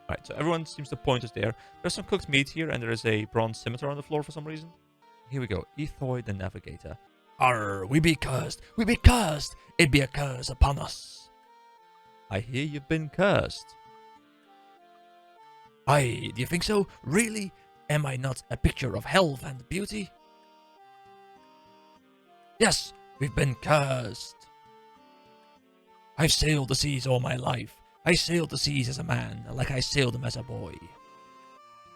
Alright, so everyone seems to point us there. There's some cooked meat here, and there is a bronze scimitar on the floor for some reason. Here we go. Ethoi the navigator. Arr, we be cursed. We be cursed. It be a curse upon us. I hear you've been cursed. Aye, do you think so? Really? Am I not a picture of health and beauty? Yes, we've been cursed. I've sailed the seas all my life. I sailed the seas as a man, like I sailed them as a boy.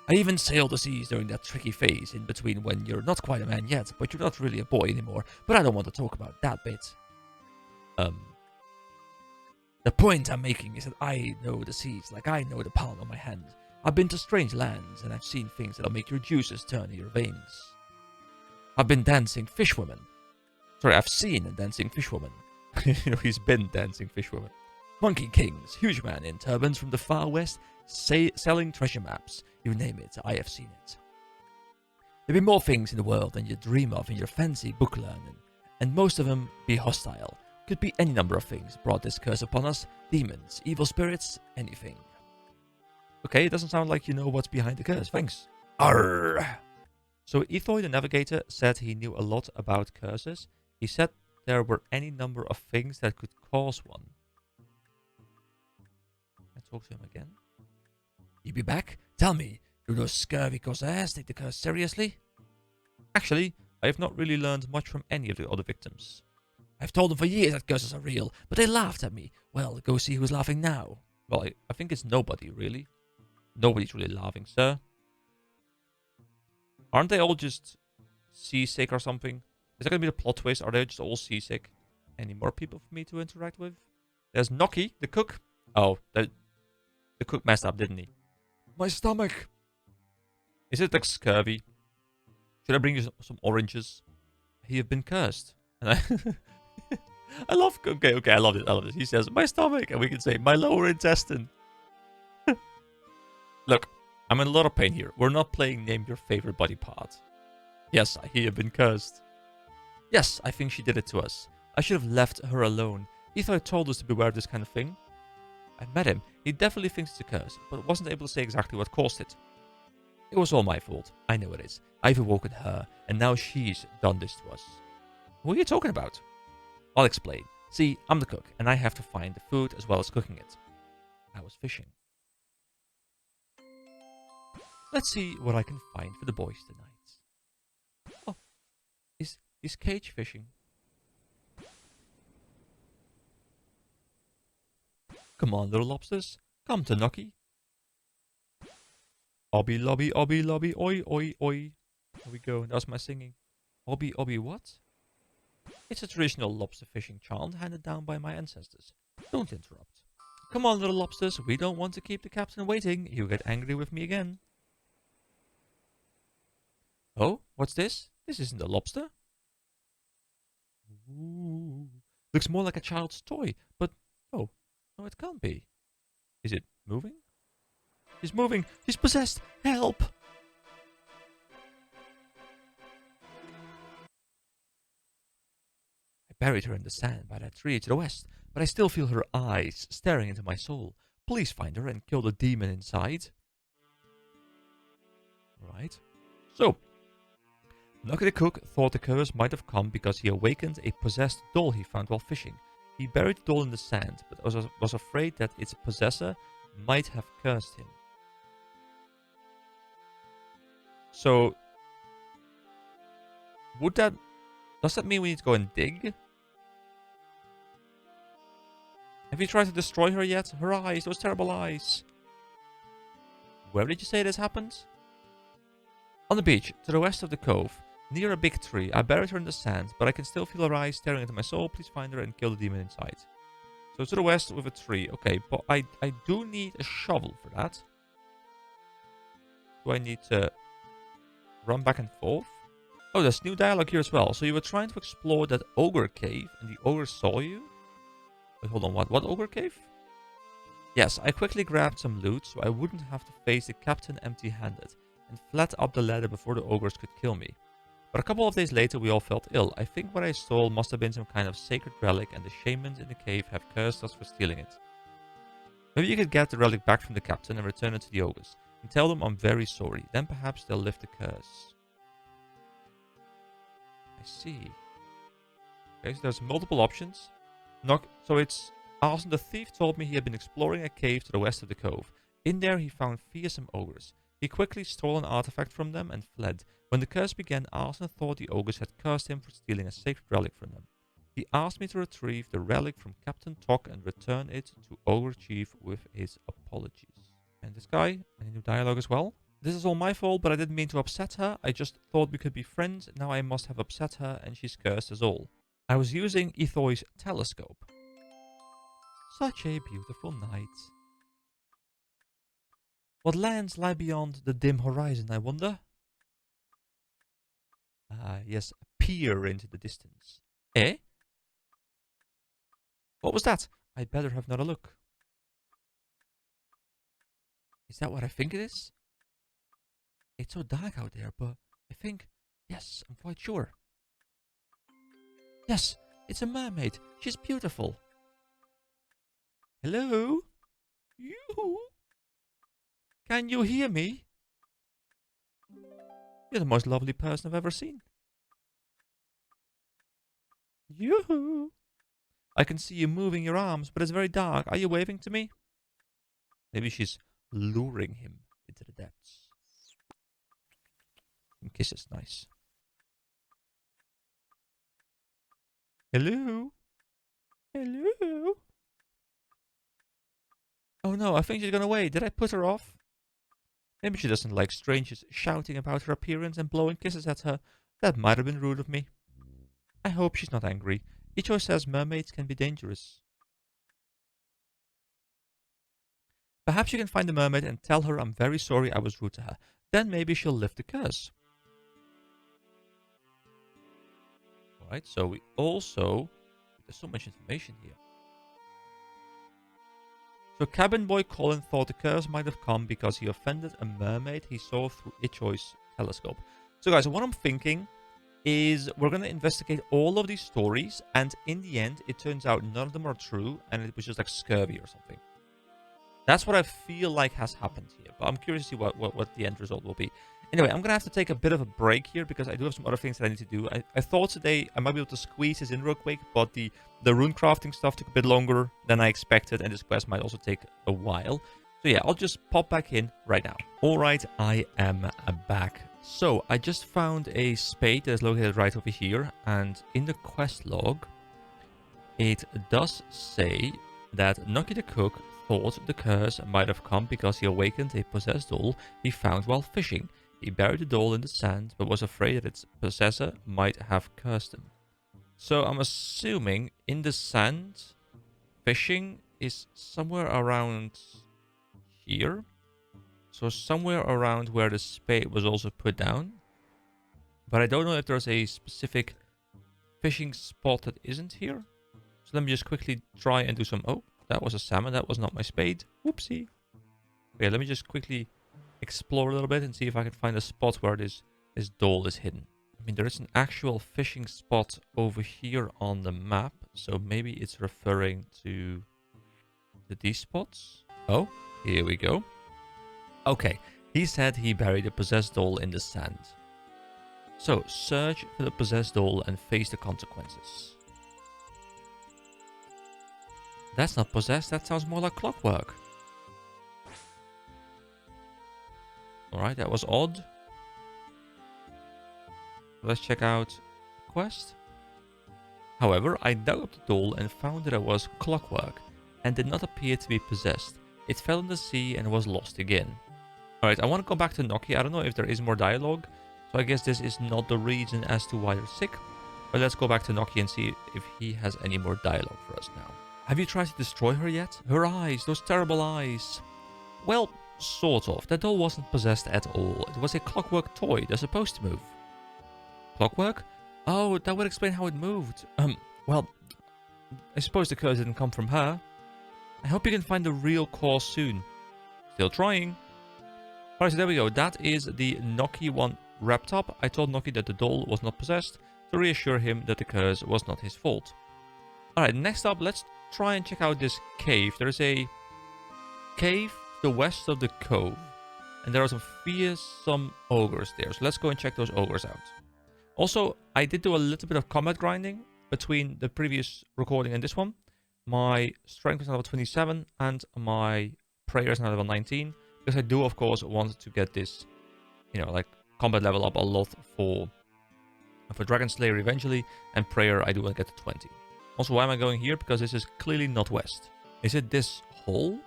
I even sailed the seas during that tricky phase in between when you're not quite a man yet, but you're not really a boy anymore. But I don't want to talk about that bit. The point I'm making is that I know the seas like I know the palm of my hand. I've been to strange lands, and I've seen things that'll make your juices turn in your veins. I've been dancing fishwomen. Sorry, I've seen a dancing fishwoman. He's been dancing fishwomen. Monkey kings, huge men in turbans from the far west, selling treasure maps. You name it, I have seen it. There be more things in the world than you dream of in your fancy book learning, and most of them be hostile. Could be any number of things brought this curse upon us. Demons, evil spirits, anything. Okay, it doesn't sound like you know what's behind the curse. Thanks. Arr! So Ethoi the navigator said he knew a lot about curses. He said there were any number of things that could cause one. Let's talk to him again. You be back? Tell me, do those scurvy corsairs take the curse seriously? Actually, I have not really learned much from any of the other victims. I've told them for years that curses are real, but they laughed at me. Well, go see who's laughing now. Well, I think it's nobody, really. Nobody's really laughing, sir. Aren't they all just seasick or something? Is that going to be the plot twist? Are they just all seasick? Any more people for me to interact with? There's Noki, the cook. Oh, the cook messed up, didn't he? My stomach. Is it like scurvy? Should I bring you some oranges? He have been cursed. And I love... Okay, I love it. I love this. He says, my stomach. And we can say, my lower intestine. Look, I'm in a lot of pain here. We're not playing Name Your Favorite Body Part. Yes, I hear you've been cursed. Yes, I think she did it to us. I should have left her alone. Ethoi told us to beware of this kind of thing. I met him. He definitely thinks it's a curse, but wasn't able to say exactly what caused it. It was all my fault. I know it is. I've awoken her, and now she's done this to us. What are you talking about? I'll explain. See, I'm the cook, and I have to find the food as well as cooking it. I was fishing. Let's see what I can find for the boys tonight. Oh, is cage fishing? Come on, little lobsters. Come to Noki. Obby lobby, oi, oi, oi. There we go. That was my singing. Obby, what? It's a traditional lobster fishing chant handed down by my ancestors. Don't interrupt. Come on, little lobsters. We don't want to keep the captain waiting. He'll get angry with me again. Oh, what's this? This isn't a lobster. Ooh. Looks more like a child's toy, but no, it can't be. Is it moving? He's moving. He's possessed. Help! I buried her in the sand by that tree to the west, but I still feel her eyes staring into my soul. Please find her and kill the demon inside. Right. So, Noki the cook thought the curse might have come because he awakened a possessed doll he found while fishing. He buried the doll in the sand, but was afraid that its possessor might have cursed him. So, does that mean we need to go and dig? Have you tried to destroy her yet? Her eyes, those terrible eyes. Where did you say this happened? On the beach, to the west of the cove, near a big tree. I buried her in the sand, but I can still feel her eyes staring into my soul. Please find her and kill the demon inside. So to the west with a tree. Okay, but I do need a shovel for that. Do I need to run back and forth? Oh, there's new dialogue here as well. So you were trying to explore that ogre cave, and the ogre saw you? Wait, hold on, what? What ogre cave? Yes, I quickly grabbed some loot so I wouldn't have to face the captain empty-handed, and fled up the ladder before the ogres could kill me. But a couple of days later we all felt ill. I think what I stole must have been some kind of sacred relic, and the shamans in the cave have cursed us for stealing it. Maybe you could get the relic back from the captain and return it to the ogres, and tell them I'm very sorry. Then perhaps they'll lift the curse. I see. Okay, so there's multiple options. So it's Arson the thief told me he had been exploring a cave to the west of the cove. In there he found fearsome ogres. He quickly stole an artifact from them and fled. When the curse began, Arson thought the ogres had cursed him for stealing a sacred relic from them. He asked me to retrieve the relic from Captain Tok and return it to Ogre Chief with his apologies. And this guy, any new dialogue as well? This is all my fault, but I didn't mean to upset her. I just thought we could be friends. Now I must have upset her, and she's cursed us all. I was using Ethoi's telescope. Such a beautiful night. What lands lie beyond the dim horizon, I wonder? Yes, peer into the distance. Eh? What was that? I'd better have another look. Is that what I think it is? It's so dark out there, but I think... Yes, I'm quite sure. Yes, it's a mermaid. She's beautiful. Hello? You? Can you hear me? You're the most lovely person I've ever seen. Yoo-hoo! I can see you moving your arms, but it's very dark. Are you waving to me? Maybe she's luring him into the depths. And kisses, nice. Hello? Hello? Oh no, I think she's gone away. Did I put her off? Maybe she doesn't like strangers shouting about her appearance and blowing kisses at her. That might have been rude of me. I hope she's not angry. Icho says mermaids can be dangerous. Perhaps you can find the mermaid and tell her I'm very sorry I was rude to her. Then maybe she'll lift the curse. Alright, so we also... There's so much information here. So cabin boy Colin thought the curse might have come because he offended a mermaid he saw through Ichoi's telescope. So guys, what I'm thinking is we're going to investigate all of these stories, and in the end, it turns out none of them are true, and it was just like scurvy or something. That's what I feel like has happened here, but I'm curious to see what the end result will be. Anyway, I'm going to have to take a bit of a break here because I do have some other things that I need to do. I thought today I might be able to squeeze this in real quick, but the rune crafting stuff took a bit longer than I expected, and this quest might also take a while. So yeah, I'll just pop back in right now. Alright, I am back. So, I just found a spade that is located right over here, and in the quest log, it does say that Nucky the cook thought the curse might have come because he awakened a possessed doll he found while fishing. He buried the doll in the sand, but was afraid that its possessor might have cursed him. So I'm assuming in the sand, fishing is somewhere around here. So somewhere around where the spade was also put down. But I don't know if there's a specific fishing spot that isn't here. So let me just quickly try and do some... Oh, that was a salmon. That was not my spade. Whoopsie. Okay, let me just quickly explore a little bit and see if I can find a spot where this doll is hidden. I mean, there is an actual fishing spot over here on the map. So maybe it's referring to these spots. Oh, here we go. Okay, he said he buried a possessed doll in the sand. So, search for the possessed doll and face the consequences. That's not possessed, that sounds more like clockwork. Alright, that was odd. Let's check out quest. However, I dug up the doll and found that it was clockwork and did not appear to be possessed. It fell in the sea and was lost again. Alright, I want to go back to Noki. I don't know if there is more dialogue, so I guess this is not the reason as to why you're sick. But let's go back to Noki and see if he has any more dialogue for us now. Have you tried to destroy her yet? Her eyes, those terrible eyes. Well, sort of. That doll wasn't possessed at all. It was a clockwork toy. They're supposed to move. Clockwork? Oh, that would explain how it moved. Well, I suppose the curse didn't come from her. I hope you can find the real cause soon. Still trying. Alright, so there we go. That is the Noki one wrapped up. I told Noki that the doll was not possessed to reassure him that the curse was not his fault. Alright, next up, let's try and check out this cave. There is a cave to the west of the cove. And there are some fearsome ogres there. So let's go and check those ogres out. Also, I did do a little bit of combat grinding between the previous recording and this one. My strength is now level 27 and my prayer is now level 19. Because I do, of course, want to get this, like combat level up a lot for Dragon Slayer eventually. And prayer, I do want to get to 20. Also, why am I going here? Because this is clearly not west. Is it this hole?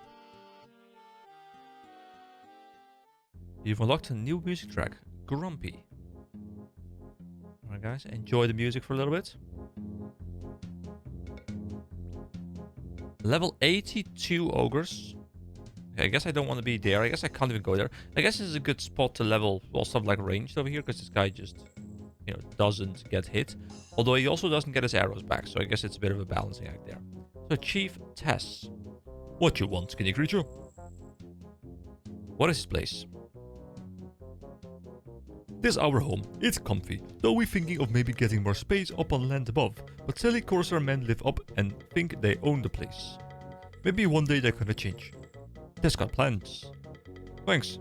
You've unlocked a new music track, Grumpy. Alright guys, enjoy the music for a little bit. Level 82 ogres. Okay, I guess I don't want to be there. I guess I can't even go there. I guess this is a good spot to level stuff like ranged over here, because this guy just, doesn't get hit. Although he also doesn't get his arrows back, so I guess it's a bit of a balancing act there. So Chief Tess. What you want, skinny creature? What is this place? This is our home. It's comfy, though we're thinking of maybe getting more space up on land above. But silly Corsair men live up and think they own the place. Maybe one day they're gonna change. Tess got plans. Thanks.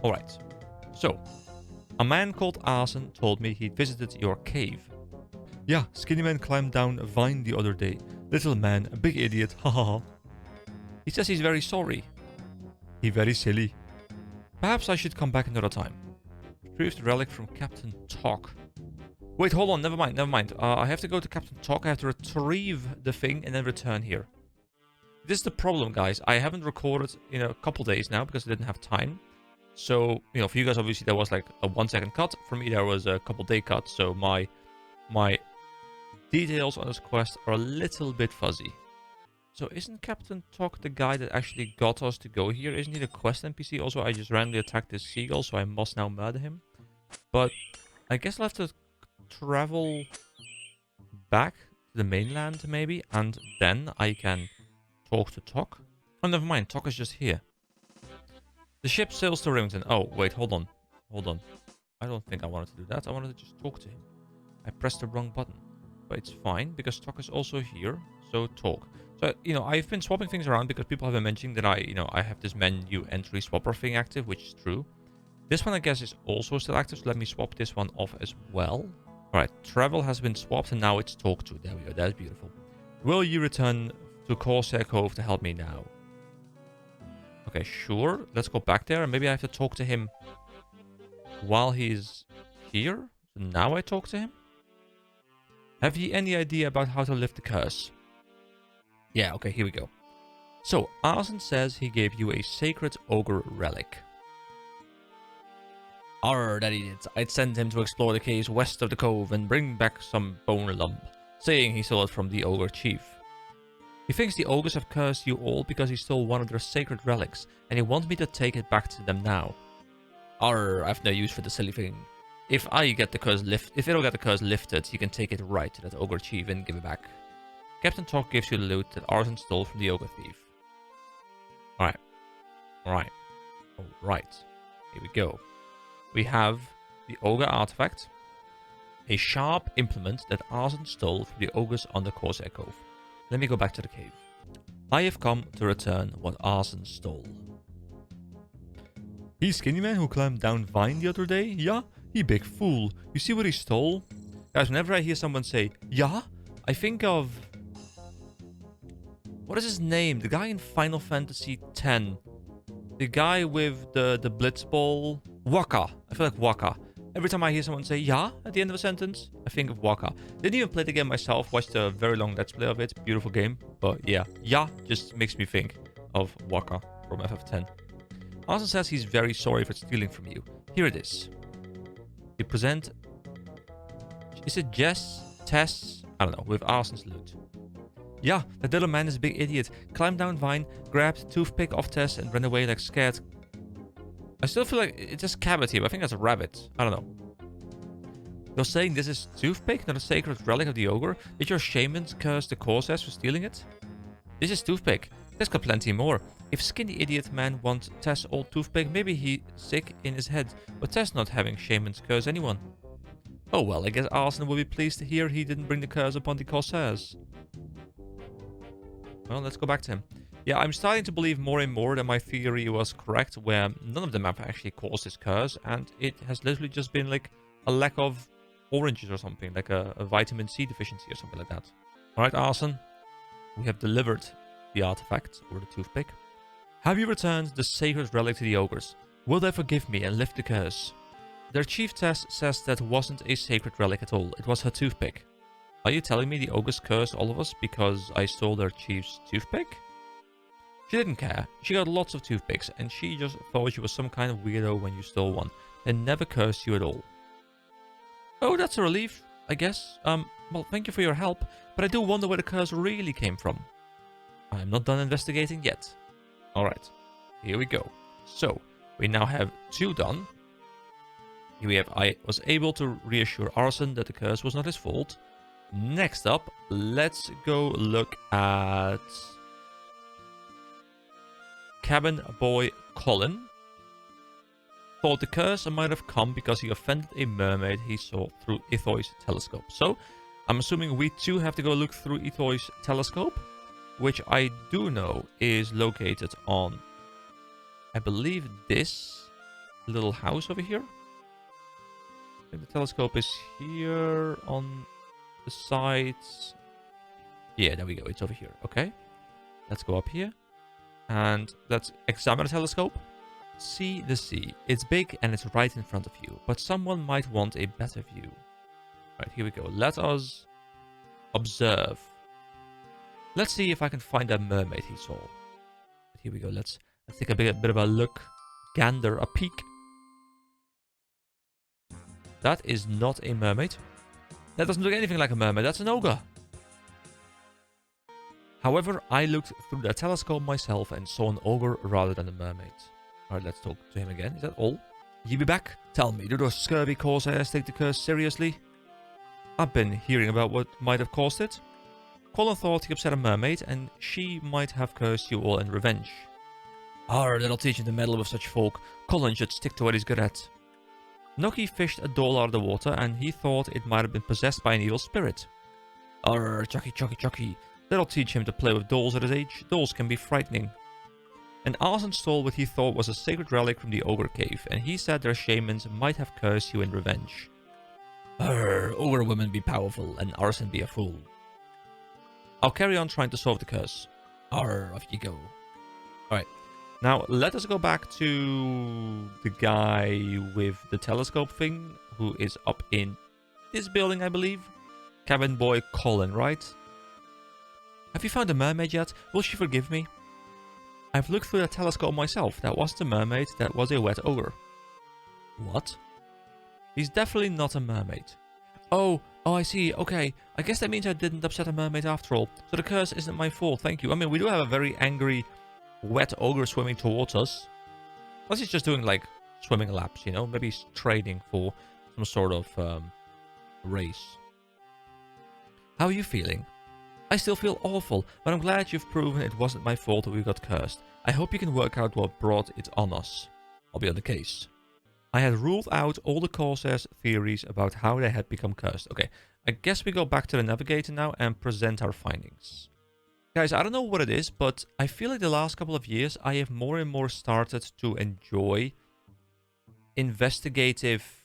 Alright. So, a man called Asen told me he'd visited your cave. Yeah, skinny man climbed down a vine the other day. Little man, a big idiot, haha. He says he's very sorry. He very silly. Perhaps I should come back another time. Retrieved relic from Captain Talk. Wait, hold on, never mind. I have to go to Captain Talk, I have to retrieve the thing and then return here. This is the problem, guys. I haven't recorded in a couple days now because I didn't have time. So, for you guys, obviously, there was like a 1 second cut. For me, there was a couple day cut. So my details on this quest are a little bit fuzzy. So isn't Captain Talk the guy that actually got us to go here? Isn't he the quest NPC? Also, I just randomly attacked this seagull, so I must now murder him. But I guess I'll have to travel back to the mainland, maybe. And then I can talk to Talk. Oh, never mind. Talk is just here. The ship sails to Remington. Oh, wait, hold on. I don't think I wanted to do that. I wanted to just talk to him. I pressed the wrong button. But it's fine, because Talk is also here. So talk. So, I've been swapping things around because people have been mentioning that I have this menu entry swapper thing active, which is true. This one, I guess, is also still active, so let me swap this one off as well. Alright, travel has been swapped and now it's talk to. There we go, that's beautiful. Will you return to Corsair Cove to help me now? Okay, sure. Let's go back there and maybe I have to talk to him while he's here. So now I talk to him? Have you any idea about how to lift the curse? Yeah, okay, here we go. So, Asen says he gave you a sacred ogre relic. Arr, that he did. I'd send him to explore the caves west of the cove and bring back some bone lump, saying he stole it from the ogre chief. He thinks the ogres have cursed you all because he stole one of their sacred relics, and he wants me to take it back to them now. Arr, I've no use for the silly thing. If it'll get the curse lifted, you can take it right to that ogre chief and give it back. Captain Talk gives you the loot that Asen stole from the ogre thief. Alright. Here we go. We have the ogre artifact. A sharp implement that Asen stole from the ogres on the Corsair Cove. Let me go back to the cave. I have come to return what Asen stole. He skinny man who climbed down vine the other day? Yeah? He big fool. You see what he stole? Guys, whenever I hear someone say, yeah, I think of... What is his name? The guy in Final Fantasy X. The guy with the Blitzball. Waka. I feel like Waka. Every time I hear someone say "yeah" at the end of a sentence, I think of Waka. Didn't even play the game myself, watched a very long let's play of it. Beautiful game. But yeah, "yeah" just makes me think of Waka from FF10. Arson says he's very sorry for stealing from you. Here it is. You present... Is it Jess? Tess? I don't know, with Arson's loot. Yeah, that little man is a big idiot. Climbed down Vine, grabbed toothpick off Tess and ran away like scared. I still feel like it's just cavity, but I think that's a rabbit. I don't know. You're saying this is toothpick, not a sacred relic of the ogre? Did your shamans curse the Corsairs for stealing it? This is toothpick. There's got plenty more. If skinny idiot man wants Tess old toothpick, maybe he's sick in his head. But Tess not having shamans curse anyone. Oh well, I guess Arson will be pleased to hear he didn't bring the curse upon the Corsairs. Well, let's go back to him. Yeah, I'm starting to believe more and more that my theory was correct, where none of them have actually caused this curse, and it has literally just been like a lack of oranges or something, like a vitamin C deficiency or something like that. Alright, Arson, we have delivered the artifact, or the toothpick. Have you returned the sacred relic to the ogres? Will they forgive me and lift the curse? Their chief Tess says that wasn't a sacred relic at all, it was her toothpick. Are you telling me the ogres cursed all of us because I stole their chief's toothpick? She didn't care. She got lots of toothpicks, and she just thought you were some kind of weirdo when you stole one, and never cursed you at all. Oh, that's a relief, I guess. Well, thank you for your help, but I do wonder where the curse really came from. I'm not done investigating yet. Alright, here we go. So, we now have 2 done. Here we have, I was able to reassure Arson that the curse was not his fault. Next up, let's go look at cabin boy Colin. Thought the curse might have come because he offended a mermaid he saw through Ithoi's telescope. So, I'm assuming we too have to go look through Ithoi's telescope, which I do know is located on, I believe, this little house over here. I think the telescope is here on the sides. Yeah, there we go. It's over here. Okay. Let's go up here. And let's examine the telescope. See the sea. It's big and it's right in front of you, but someone might want a better view. Right, here we go. Let us observe. Let's see if I can find that mermaid he saw. Here we go. Let's take a bit of a look. Gander, a peek. That is not a mermaid. That doesn't look anything like a mermaid. That's an ogre. However, I looked through the telescope myself and saw an ogre rather than a mermaid. Alright, let's talk to him again. Is that all? You be back? Tell me, do those scurvy Corsairs take the curse seriously? I've been hearing about what might have caused it. Colin thought he upset a mermaid, and she might have cursed you all in revenge. Arr, that'll teach him to meddle with such folk. Colin should stick to what he's good at. Noki fished a doll out of the water, and he thought it might have been possessed by an evil spirit. Arr, Chucky, Chucky, Chucky. That'll teach him to play with dolls at his age. Dolls can be frightening. And Arson stole what he thought was a sacred relic from the ogre cave, and he said their shamans might have cursed you in revenge. Arr, ogre women be powerful, and Arson be a fool. I'll carry on trying to solve the curse. Arr, off you go. Alright, now let us go back to the guy with the telescope thing, who is up in this building, I believe. Cabin boy Colin, right? Have you found a mermaid yet? Will she forgive me? I've looked through the telescope myself. That wasn't a mermaid, that was a wet ogre. What? He's definitely not a mermaid. Oh, I see. Okay, I guess that means I didn't upset a mermaid after all. So the curse isn't my fault, thank you. I mean, we do have a very angry, wet ogre swimming towards us. Unless he's just doing, like, swimming laps, you know? Maybe he's training for some sort of race. How are you feeling? I still feel awful, but I'm glad you've proven it wasn't my fault that we got cursed. I hope you can work out what brought it on us. I'll be on the case. I had ruled out all the Corsairs' theories about how they had become cursed. Okay, I guess we go back to the navigator now and present our findings. Guys, I don't know what it is, but I feel like the last couple of years I have more and more started to enjoy investigative,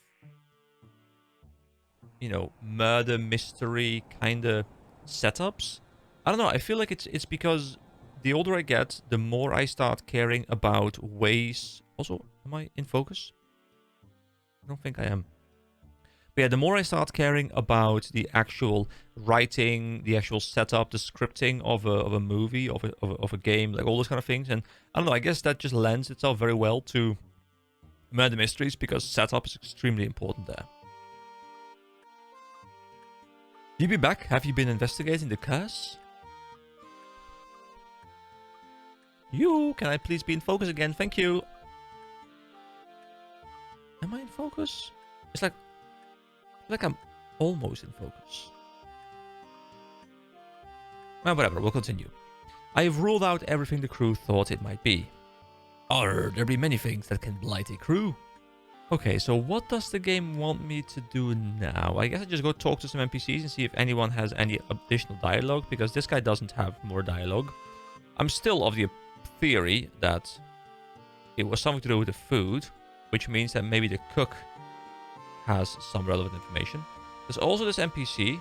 you know, murder mystery kind of setups. I don't know, I feel like it's because the older I get, the more I start caring about ways. Also, am I in focus? I don't think I am. But yeah, the more I start caring about the actual writing, the actual setup, the scripting of a movie, of a game, like all those kind of things. And I don't know, I guess that just lends itself very well to murder mysteries because setup is extremely important there. You be back? Have you been investigating the curse? Can I please be in focus again? Thank you. Am I in focus? It's like I'm almost in focus. Well, whatever, we'll continue. I have ruled out everything the crew thought it might be. There be many things that can blight a crew. Okay, so what does the game want me to do now? I guess I just go talk to some NPCs and see if anyone has any additional dialogue, because this guy doesn't have more dialogue. I'm still of the theory that it was something to do with the food, which means that maybe the cook has some relevant information. There's also this NPC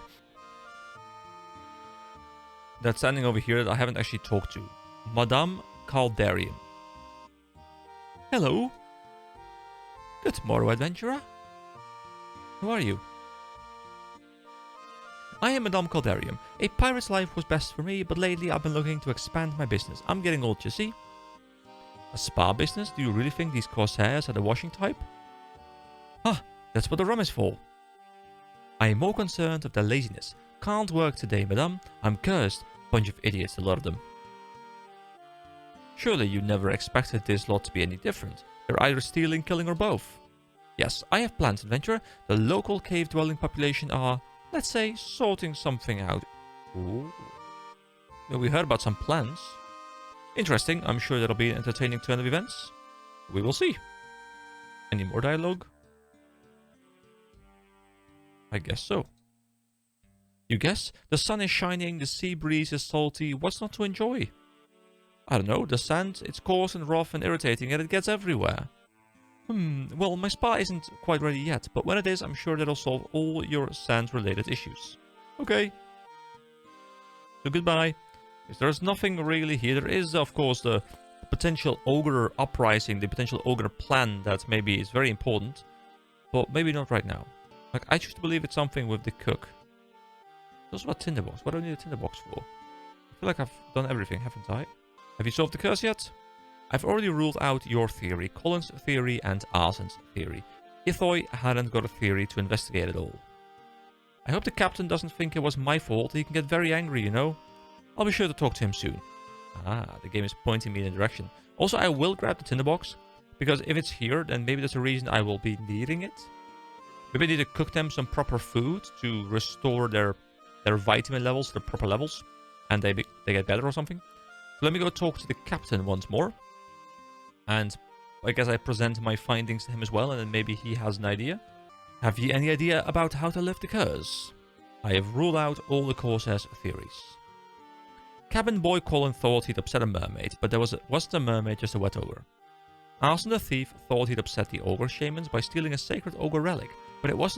that's standing over here that I haven't actually talked to. Madame Caldarium. Hello. Good morrow, adventurer. Who are you? I am Madame Caldarium. A pirate's life was best for me, but lately I've been looking to expand my business. I'm getting old, you see. A spa business? Do you really think these corsairs are the washing type? Huh, that's what the rum is for. I am more concerned of their laziness. Can't work today, madame. I'm cursed. Bunch of idiots, a lot of them. Surely you never expected this lot to be any different. They're either stealing, killing, or both. Yes, I have plans, adventurer. The local cave-dwelling population are, let's say, sorting something out. Ooh. Well, we heard about some plans. Interesting. I'm sure that'll be an entertaining turn of events. We will see. Any more dialogue? I guess so. You guess? The sun is shining, the sea breeze is salty. What's not to enjoy? I don't know. The sand, it's coarse and rough and irritating, and it gets everywhere. Well, my spa isn't quite ready yet, but when it is, I'm sure that'll solve all your sand-related issues. Okay. So goodbye. Because there's nothing really here. There is, of course, the potential ogre uprising, the potential ogre plan that maybe is very important, but maybe not right now. Like, I choose to believe it's something with the cook. Also about tinderbox. What do I need a tinderbox for? I feel like I've done everything, haven't I? Have you solved the curse yet? I've already ruled out your theory, Colin's theory, and Arsen's theory. Ithoy hadn't got a theory to investigate it all. I hope the captain doesn't think it was my fault. He can get very angry, you know. I'll be sure to talk to him soon. Ah, the game is pointing me in a direction. Also, I will grab the tinderbox, because if it's here, then maybe there's a reason I will be needing it. Maybe I need to cook them some proper food to restore their vitamin levels, their proper levels, and they get better or something. So let me go talk to the captain once more. And I guess I present my findings to him as well, and then maybe he has an idea. Have you any idea about how to lift the curse? I have ruled out all the Corsair's theories. Cabin boy Colin thought he'd upset a mermaid, but wasn't a mermaid just a wet ogre. Arsen the thief thought he'd upset the ogre shamans by stealing a sacred ogre relic, but it was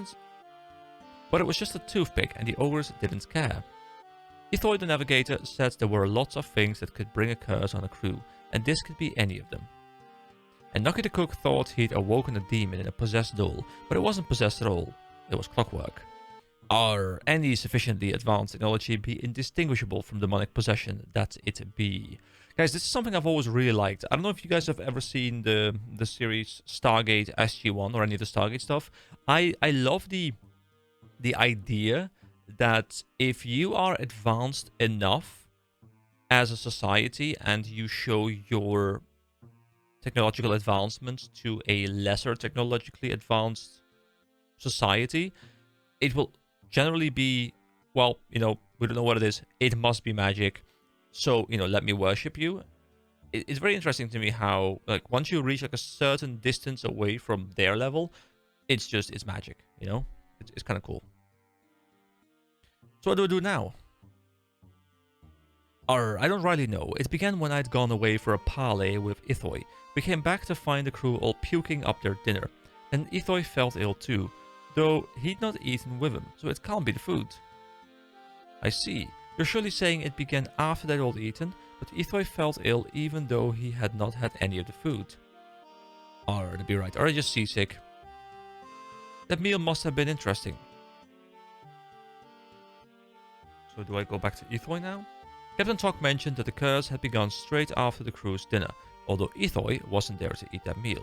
just a toothpick, and the ogres didn't care. Ithoy the navigator said there were lots of things that could bring a curse on a crew, and this could be any of them. And Nucky the cook thought he'd awoken a demon in a possessed doll, but it wasn't possessed at all. It was clockwork. Are any sufficiently advanced technology be indistinguishable from demonic possession that it be? Guys, this is something I've always really liked. I don't know if you guys have ever seen the series Stargate SG-1 or any of the Stargate stuff. I love the idea that if you are advanced enough as a society and you show your technological advancements to a lesser technologically advanced society, it will generally be, well, you know, we don't know what it is. It must be magic. So, you know, let me worship you. It's very interesting to me how, like, once you reach like a certain distance away from their level, it's magic, you know? It's kind of cool. So what do I do now? I don't really know. It began when I'd gone away for a parley with Ithoy. We came back to find the crew all puking up their dinner. And Ithoy felt ill too, though he'd not eaten with him, so it can't be the food. I see. You're surely saying it began after they'd all eaten, but Ithoy felt ill even though he had not had any of the food. That'd be right. Or just seasick. That meal must have been interesting. So do I go back to Ethoy now? Captain Tok mentioned that the curse had begun straight after the crew's dinner, although Ethoy wasn't there to eat that meal.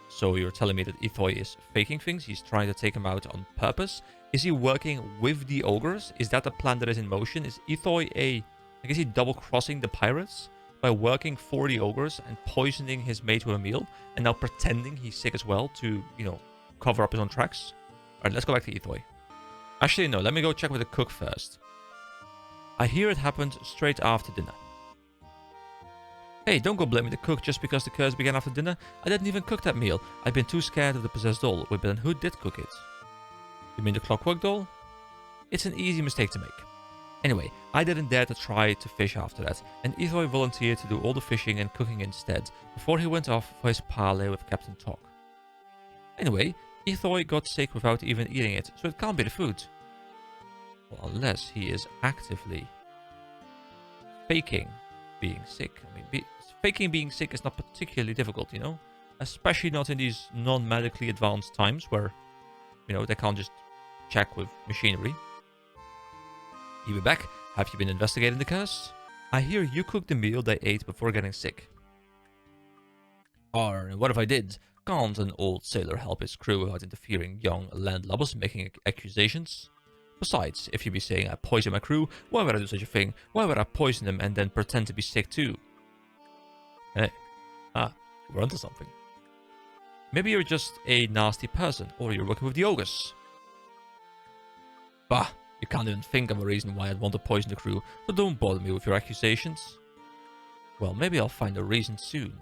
So you're telling me that Ethoy is faking things? He's trying to take him out on purpose? Is he working with the ogres? Is that the plan that is in motion? Is Ethoy I guess he double-crossing the pirates by working for the ogres and poisoning his mate with a meal and now pretending he's sick as well to, you know, cover up his own tracks? Alright, let's go back to Ethoy. Actually, no, let me go check with the cook first. I hear it happened straight after dinner. Hey, don't go blaming the cook just because the curse began after dinner. I didn't even cook that meal. I've been too scared of the possessed doll. Wait, but then who did cook it? You mean the clockwork doll? It's an easy mistake to make. Anyway, I didn't dare to try to fish after that, and Ethoy volunteered to do all the fishing and cooking instead, before he went off for his parley with Captain Tok. Anyway, Ethoy got sick without even eating it, so it can't be the food. Well, unless he is actively faking being sick. I mean, faking being sick is not particularly difficult, you know? Especially not in these non-medically advanced times where, you know, they can't just check with machinery. You be back? Have you been investigating the curse? I hear you cooked the meal they ate before getting sick. Or what if I did? Can't an old sailor help his crew without interfering young landlubbers making accusations? Besides, if you be saying I poisoned my crew, why would I do such a thing? Why would I poison them and then pretend to be sick too? Hey. We're onto something. Maybe you're just a nasty person, or you're working with the ogres. Bah, you can't even think of a reason why I'd want to poison the crew, so don't bother me with your accusations. Well, maybe I'll find a reason soon.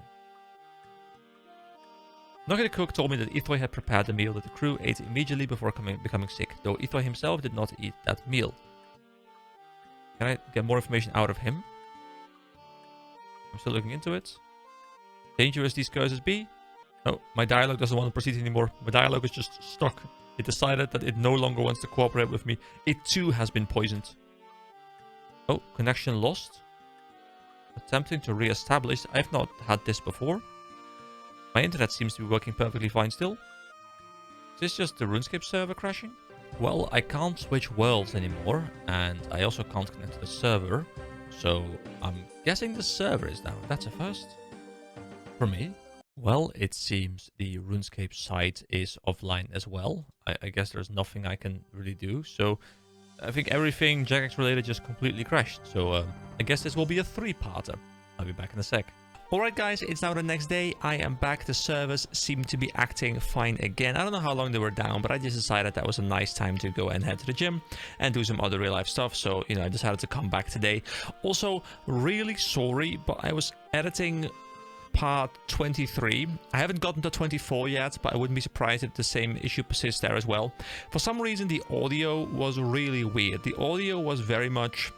Nugget the cook told me that Ethoy had prepared the meal that the crew ate immediately before becoming sick, though Ethoy himself did not eat that meal. Can I get more information out of him? I'm still looking into it. Dangerous these curses be? Oh, my dialogue doesn't want to proceed anymore. My dialogue is just stuck. It decided that it no longer wants to cooperate with me. It too has been poisoned. Oh, connection lost. Attempting to re-establish. I've not had this before. My internet seems to be working perfectly fine still. Is this just the RuneScape server crashing? Well, I can't switch worlds anymore, and I also can't connect to the server, so I'm guessing the server is down. That's a first. For me. Well, it seems the RuneScape site is offline as well. I guess there's nothing I can really do, so I think everything Jagex related just completely crashed. So I guess this will be a 3-parter. I'll be back in a sec. Alright guys, it's now the next day. I am back. The servers seem to be acting fine again. I don't know how long they were down, but I just decided that was a nice time to go and head to the gym and do some other real life stuff. So, you know, I decided to come back today. Also, really sorry, but I was editing part 23. I haven't gotten to 24 yet, but I wouldn't be surprised if the same issue persists there as well. For some reason, the audio was really weird. The audio was very much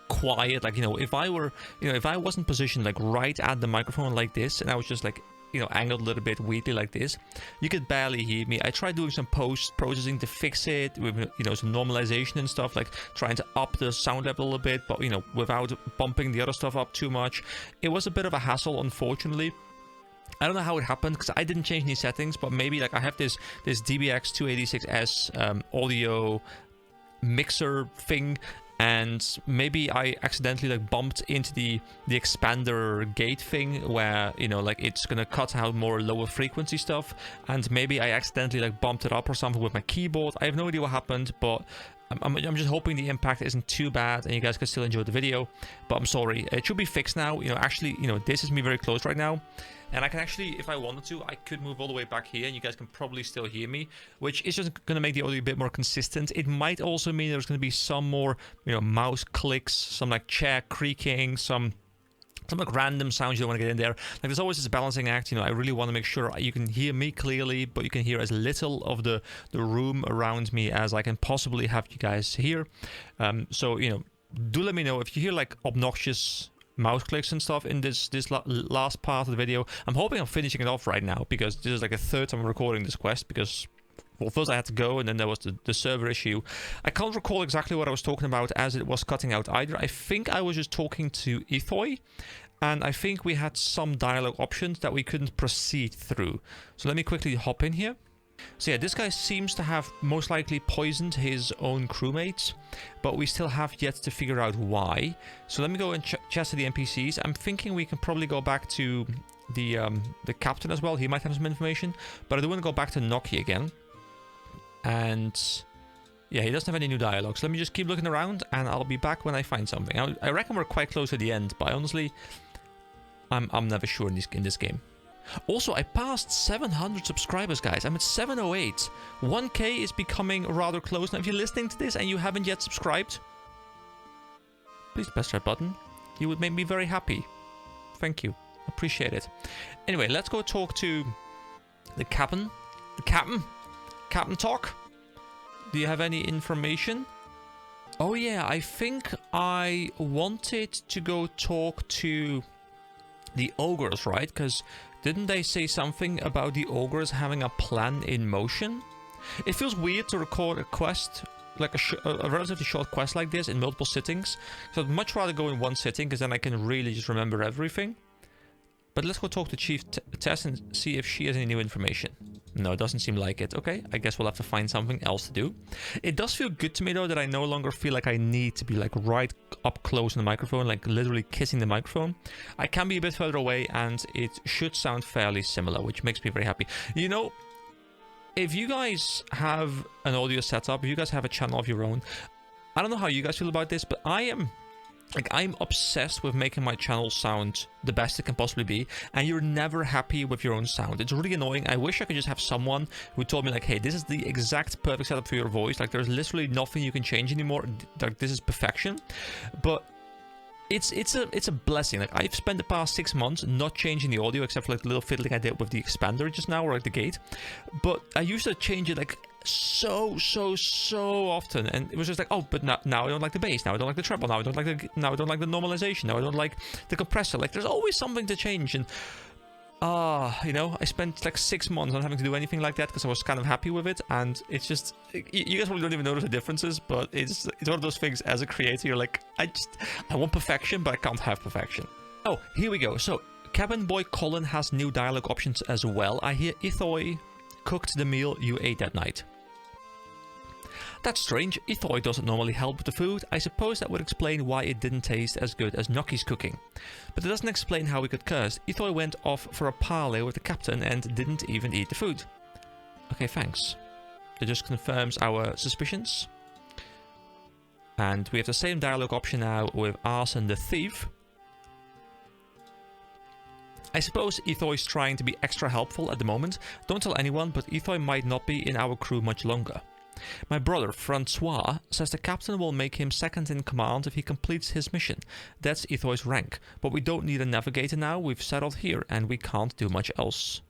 quiet, like, you know, if I wasn't positioned like right at the microphone like this, and I was just like, you know, angled a little bit weirdly like this, you could barely hear me. I tried doing some post-processing to fix it with, you know, some normalization and stuff, like trying to up the sound level a little bit, but, you know, without bumping the other stuff up too much. It was a bit of a hassle, unfortunately. I don't know how it happened, because I didn't change any settings, but maybe, like, I have this DBX 286S audio mixer thing, and maybe I accidentally like bumped into the expander gate thing where, you know, like it's gonna cut out more lower frequency stuff, and maybe I accidentally like bumped it up or something with my keyboard. I have no idea what happened, but I'm just hoping the impact isn't too bad and you guys can still enjoy the video. But I'm sorry, it should be fixed now. You know, actually, you know, this is me very close right now, and I can actually, if I wanted to, I could move all the way back here and you guys can probably still hear me, which is just going to make the audio a bit more consistent. It might also mean there's going to be some more, you know, mouse clicks, some like chair creaking, some like random sounds you don't want to get in there. Like, there's always this balancing act, you know. I really want to make sure you can hear me clearly, but you can hear as little of the room around me as I can possibly have you guys hear. So, you know, do let me know if you hear like obnoxious mouse clicks and stuff in this last part of the video. I'm hoping I'm finishing it off right now, because this is like a third time I'm recording this quest, because, well, first I had to go, and then there was the server issue. I can't recall exactly what I was talking about as it was cutting out either. I think I was just talking to Ethoy, and I think we had some dialogue options that we couldn't proceed through. So let me quickly hop in here. So yeah, this guy seems to have most likely poisoned his own crewmates, but we still have yet to figure out why. So let me go and chat to the NPCs. I'm thinking we can probably go back to the captain as well. He might have some information, but I do want to go back to Noki again. And yeah, he doesn't have any new dialogue. So let me just keep looking around, and I'll be back when I find something. I reckon we're quite close to the end, but honestly, I'm never sure in this game. Also, I passed 700 subscribers, guys. I'm at 708. 1K is becoming rather close. Now, if you're listening to this and you haven't yet subscribed, please press that button. You would make me very happy. Thank you. Appreciate it. Anyway, let's go talk to the captain. The captain? Captain talk? Do you have any information? Oh yeah, I think I wanted to go talk to the ogres, right? Because didn't they say something about the ogres having a plan in motion? It feels weird to record a quest, like a relatively short quest like this in multiple sittings. So I'd much rather go in one sitting, because then I can really just remember everything. But let's go talk to Chief Tess and see if she has any new information. No, it doesn't seem like it. Okay, I guess we'll have to find something else to do. It does feel good to me, though, that I no longer feel like I need to be, like, right up close on the microphone, like, literally kissing the microphone. I can be a bit further away, and it should sound fairly similar, which makes me very happy. You know, if you guys have an audio setup, if you guys have a channel of your own, I don't know how you guys feel about this, but I'm obsessed with making my channel sound the best it can possibly be, and you're never happy with your own sound. It's really annoying. I wish I could just have someone who told me, like, hey, this is the exact perfect setup for your voice. Like, there's literally nothing you can change anymore. Like, this is perfection. But it's a blessing. Like, I've spent the past 6 months not changing the audio, except for like the little fiddling I did with the expander just now, or like the gate. But I used to change it like so often, and it was just like, oh, but now I don't like the bass, now I don't like the treble, now I don't like the normalization, now I don't like the compressor. Like, there's always something to change, and you know, I spent like 6 months not having to do anything like that because I was kind of happy with it, and it's just, you guys probably don't even notice the differences, but it's one of those things. As a creator, you're like, I want perfection, but I can't have perfection. Oh, here we go. So cabin boy Colin has new dialogue options as well. I hear Ithoi cooked the meal you ate that night. That's strange. Ithoi doesn't normally help with the food. I suppose that would explain why it didn't taste as good as Noki's cooking. But it doesn't explain how we got cursed. Ithoi went off for a parley with the captain and didn't even eat the food. Okay, thanks. That just confirms our suspicions. And we have the same dialogue option now with Arson the Thief. I suppose Ithoi's trying to be extra helpful at the moment. Don't tell anyone, but Ithoi might not be in our crew much longer. My brother, Francois, says the captain will make him second in command if he completes his mission. That's Ithoi's rank, but we don't need a navigator now. We've settled here, and we can't do much else.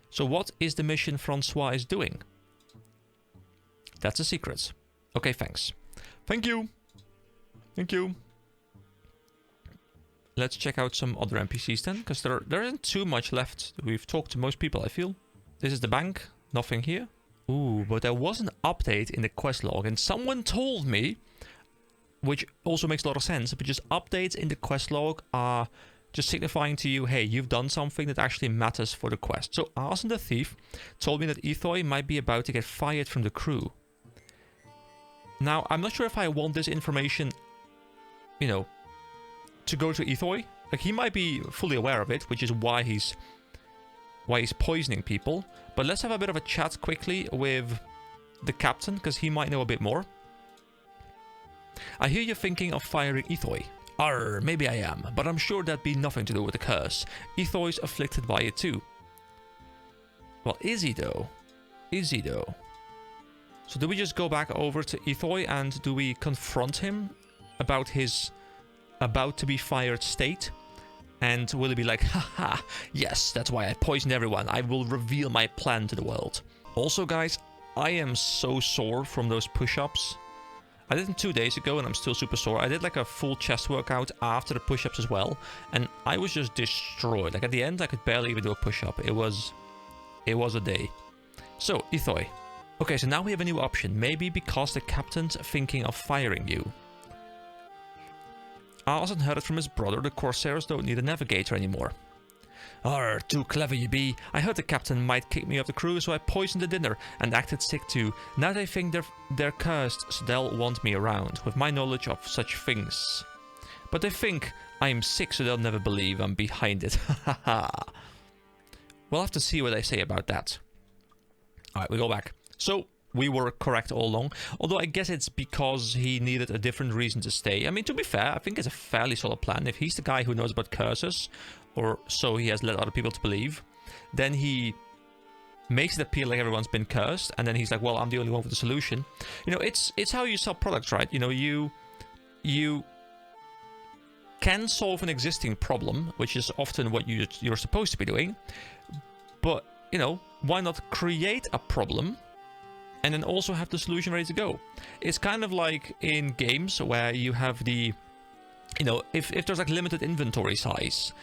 So what is the mission Francois is doing? That's a secret. Okay, thanks. Thank you. Thank you. Let's check out some other NPCs then, because there isn't too much left. We've talked to most people, I feel. This is the bank. Nothing here. Ooh, but there was an update in the quest log, and someone told me, which also makes a lot of sense, but just updates in the quest log are just signifying to you, hey, you've done something that actually matters for the quest. So Arson the Thief told me that Ithoi might be about to get fired from the crew. Now, I'm not sure if I want this information, you know, to go to Ithoi. Like, he might be fully aware of it, which is why he's poisoning people. But let's have a bit of a chat quickly with the captain, because he might know a bit more. I hear you're thinking of firing Ithoi. Arr, maybe I am, but I'm sure that'd be nothing to do with the curse. Ithoi's afflicted by it too. Well, is he though? Is he though? So do we just go back over to Ithoi and do we confront him about his about to be fired state? And will it be like, haha, yes, that's why I poisoned everyone. I will reveal my plan to the world. Also, guys, I am so sore from those push-ups. I did them 2 days ago and I'm still super sore. I did like a full chest workout after the push-ups as well. And I was just destroyed. Like at the end, I could barely even do a push-up. It was a day. So, Ithoi. Okay, so now we have a new option. Maybe because the captain's thinking of firing you. Arson heard it from his brother. The Corsairs don't need a navigator anymore. Arr, too clever you be. I heard the captain might kick me off the crew, so I poisoned the dinner and acted sick too. Now they think they're cursed, so they'll want me around, with my knowledge of such things. But they think I'm sick, so they'll never believe I'm behind it. Ha ha ha. We'll have to see what they say about that. Alright, we go back. So, we were correct all along. Although I guess it's because he needed a different reason to stay. I mean, to be fair, I think it's a fairly solid plan. If he's the guy who knows about curses, or so he has led other people to believe, then he makes it appear like everyone's been cursed, and then he's like, well, I'm the only one with the solution. You know, it's how you sell products, right? You know, you can solve an existing problem, which is often what you're supposed to be doing, but, you know, why not create a problem and then also have the solution ready to go? It's kind of like in games where you have the, you know, if there's like limited inventory size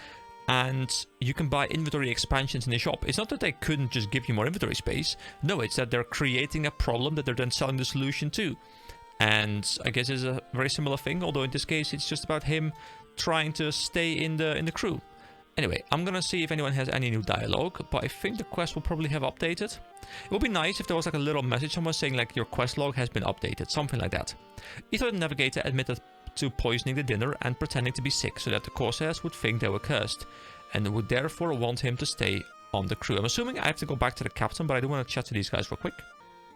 and you can buy inventory expansions in the shop, it's not that they couldn't just give you more inventory space. No, it's that they're creating a problem that they're then selling the solution to. And I guess it's a very similar thing, although in this case it's just about him trying to stay in the crew. Anyway, I'm gonna see if anyone has any new dialogue, but I think the quest will probably have updated. It would be nice if there was like a little message somewhere saying like your quest log has been updated, something like that. Ether the Navigator admitted to poisoning the dinner and pretending to be sick so that the Corsairs would think they were cursed and would therefore want him to stay on the crew. I'm assuming I have to go back to the captain, but I do want to chat to these guys real quick.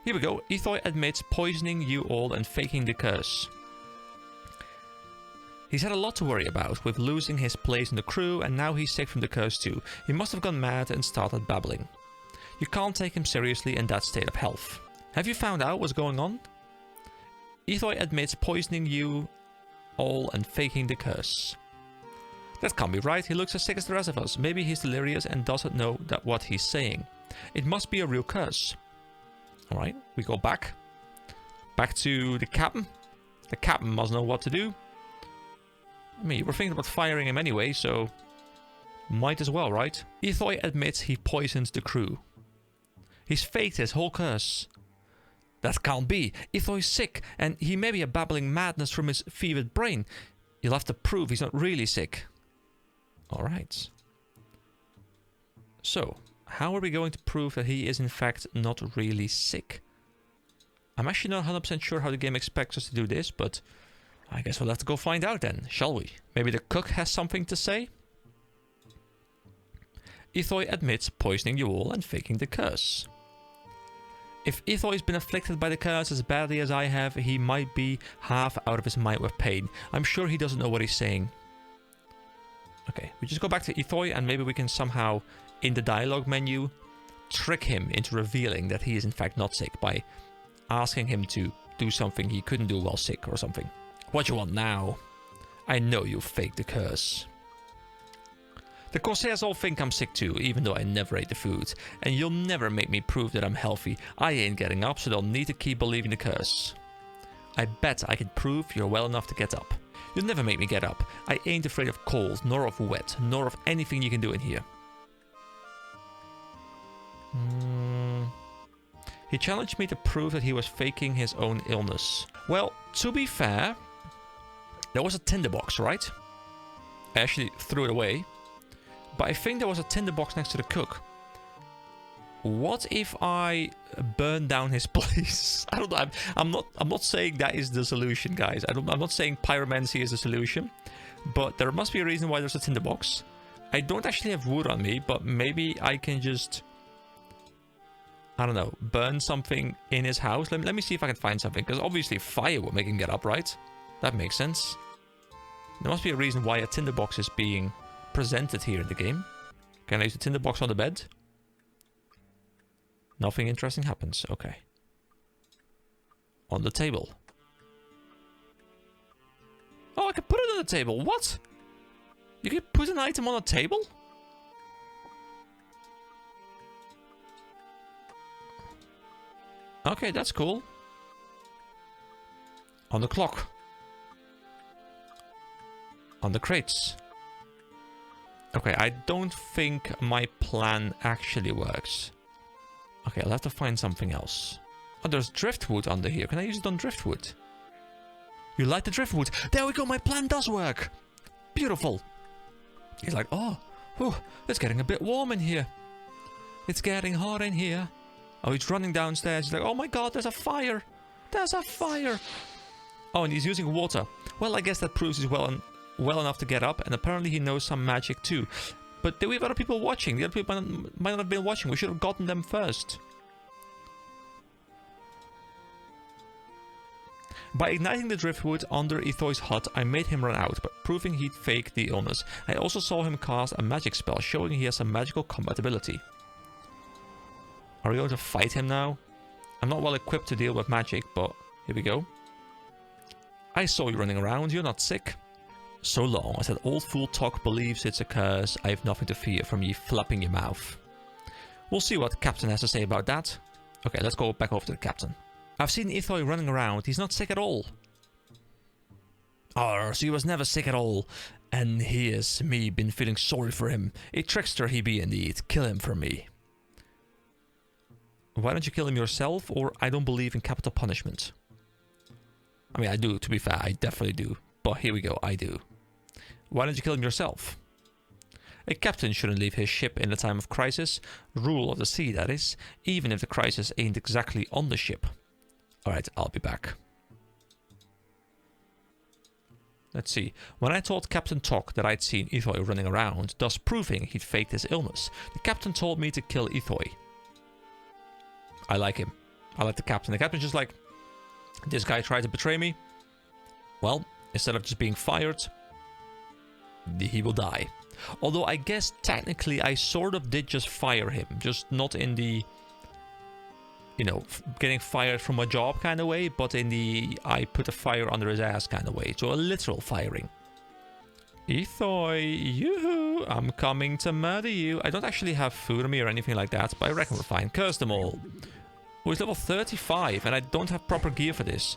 Here we go. Ethoy admits poisoning you all and faking the curse. He's had a lot to worry about, with losing his place in the crew, and now he's sick from the curse too. He must have gone mad and started babbling. You can't take him seriously in that state of health. Have you found out what's going on? Ethoy admits poisoning you all and faking the curse. That can't be right. He looks as sick as the rest of us. Maybe he's delirious and doesn't know that what he's saying. It must be a real curse. Alright, we go back. Back to the captain. The captain must know what to do. I mean, we're thinking about firing him anyway, so might as well, right? Ethoy admits he poisoned the crew. He's faked his whole curse. That can't be. Ethoy's sick, and he may be a babbling madness from his fevered brain. You'll have to prove he's not really sick. Alright. So, how are we going to prove that he is in fact not really sick? I'm actually not 100% sure how the game expects us to do this, but I guess we'll have to go find out then, shall we? Maybe the cook has something to say? Ethoy admits poisoning you all and faking the curse. If Ethoy's been afflicted by the curse as badly as I have, he might be half out of his mind with pain. I'm sure he doesn't know what he's saying. Okay, we just go back to Ethoy and maybe we can somehow, in the dialogue menu, trick him into revealing that he is in fact not sick by asking him to do something he couldn't do while sick or something. What you want now? I know you faked the curse. The Corsairs all think I'm sick too, even though I never ate the food. And you'll never make me prove that I'm healthy. I ain't getting up, so they'll need to keep believing the curse. I bet I can prove you're well enough to get up. You'll never make me get up. I ain't afraid of cold, nor of wet, nor of anything you can do in here. He challenged me to prove that he was faking his own illness. Well, to be fair, there was a tinderbox, right? I actually threw it away. But I think there was a tinderbox next to the cook. What if I burn down his place? I don't know. I'm not saying that is the solution, guys. I'm not saying pyromancy is the solution. But there must be a reason why there's a tinderbox. I don't actually have wood on me, but maybe I can just, I don't know, burn something in his house. Let me see if I can find something. Because obviously fire will make him get up, right? That makes sense. There must be a reason why a tinderbox is being presented here in the game. Can I use the tinderbox on the bed? Nothing interesting happens. Okay. On the table. Oh, I can put it on the table. What? You can put an item on a table? Okay, that's cool. On the clock. On the crates. Okay, I don't think my plan actually works. Okay, I'll have to find something else. Oh, there's driftwood under here. Can I use it on driftwood? You light the driftwood. There we go, my plan does work. Beautiful. He's like, oh, whew, it's getting a bit warm in here. It's getting hot in here. Oh, he's running downstairs. He's like, oh my god, there's a fire. There's a fire. Oh, and he's using water. Well, I guess that proves he's well enough to get up, and apparently he knows some magic too. But we have other people watching. The other people might not have been watching. We should have gotten them first. By igniting the driftwood under Ethoi's hut, I made him run out, but proving he'd faked the illness. I also saw him cast a magic spell, showing he has some magical combat ability. Are we going to fight him now? I'm not well equipped to deal with magic, but here we go. I saw you running around, you're not sick. So long as that old fool Tok believes it's a curse, I have nothing to fear from you flapping your mouth. We'll see what the captain has to say about that. Okay, let's go back over to the captain. I've seen Ethoi running around, he's not sick at all. Oh, so he was never sick at all. And here's me been feeling sorry for him. A trickster he be indeed, kill him for me. Why don't you kill him yourself, or I don't believe in capital punishment? I mean, I do, to be fair, I definitely do. But here we go, I do. Why don't you kill him yourself? A captain shouldn't leave his ship in a time of crisis. Rule of the sea, that is. Even if the crisis ain't exactly on the ship. Alright, I'll be back. Let's see. When I told Captain Tok that I'd seen Ethoi running around, thus proving he'd faked his illness, the captain told me to kill Ethoi. I like him. I like the captain. The captain's just like, this guy tried to betray me. Well, instead of just being fired, he will die. Although I guess technically I sort of did just fire him. Just not in the, you know, getting fired from a job kind of way, but in the I put a fire under his ass kind of way. So a literal firing. Ethoi, yoo-hoo, I'm coming to murder you. I don't actually have food on me or anything like that, but I reckon we're fine. Curse them all. Oh, he's level 35 and I don't have proper gear for this.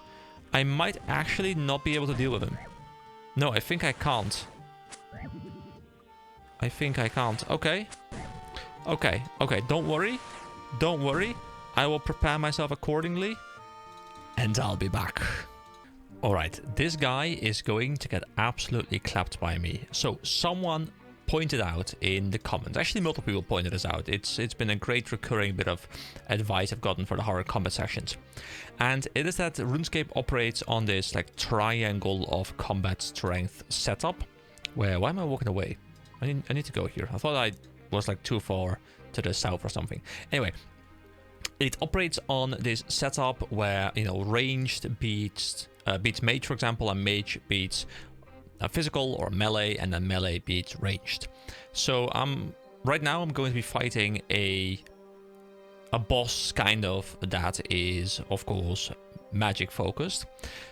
I might actually not be able to deal with him. No, I think I can't. I think I can't. Okay. Okay, okay, don't worry. Don't worry. I will prepare myself accordingly. And I'll be back. Alright, this guy is going to get absolutely clapped by me. So, someone pointed out in the comments, actually multiple people pointed this out, it's been a great recurring bit of advice I've gotten for the horror combat sessions. And it is that RuneScape operates on this like triangle of combat strength setup. Where, why am I walking away? I need to go here. I thought I was like too far to the south or something. Anyway, it operates on this setup where, you know, ranged beats mage, for example, and mage beats physical or melee, and then melee beats ranged. So right now I'm going to be fighting a boss kind of that is, of course, magic focused.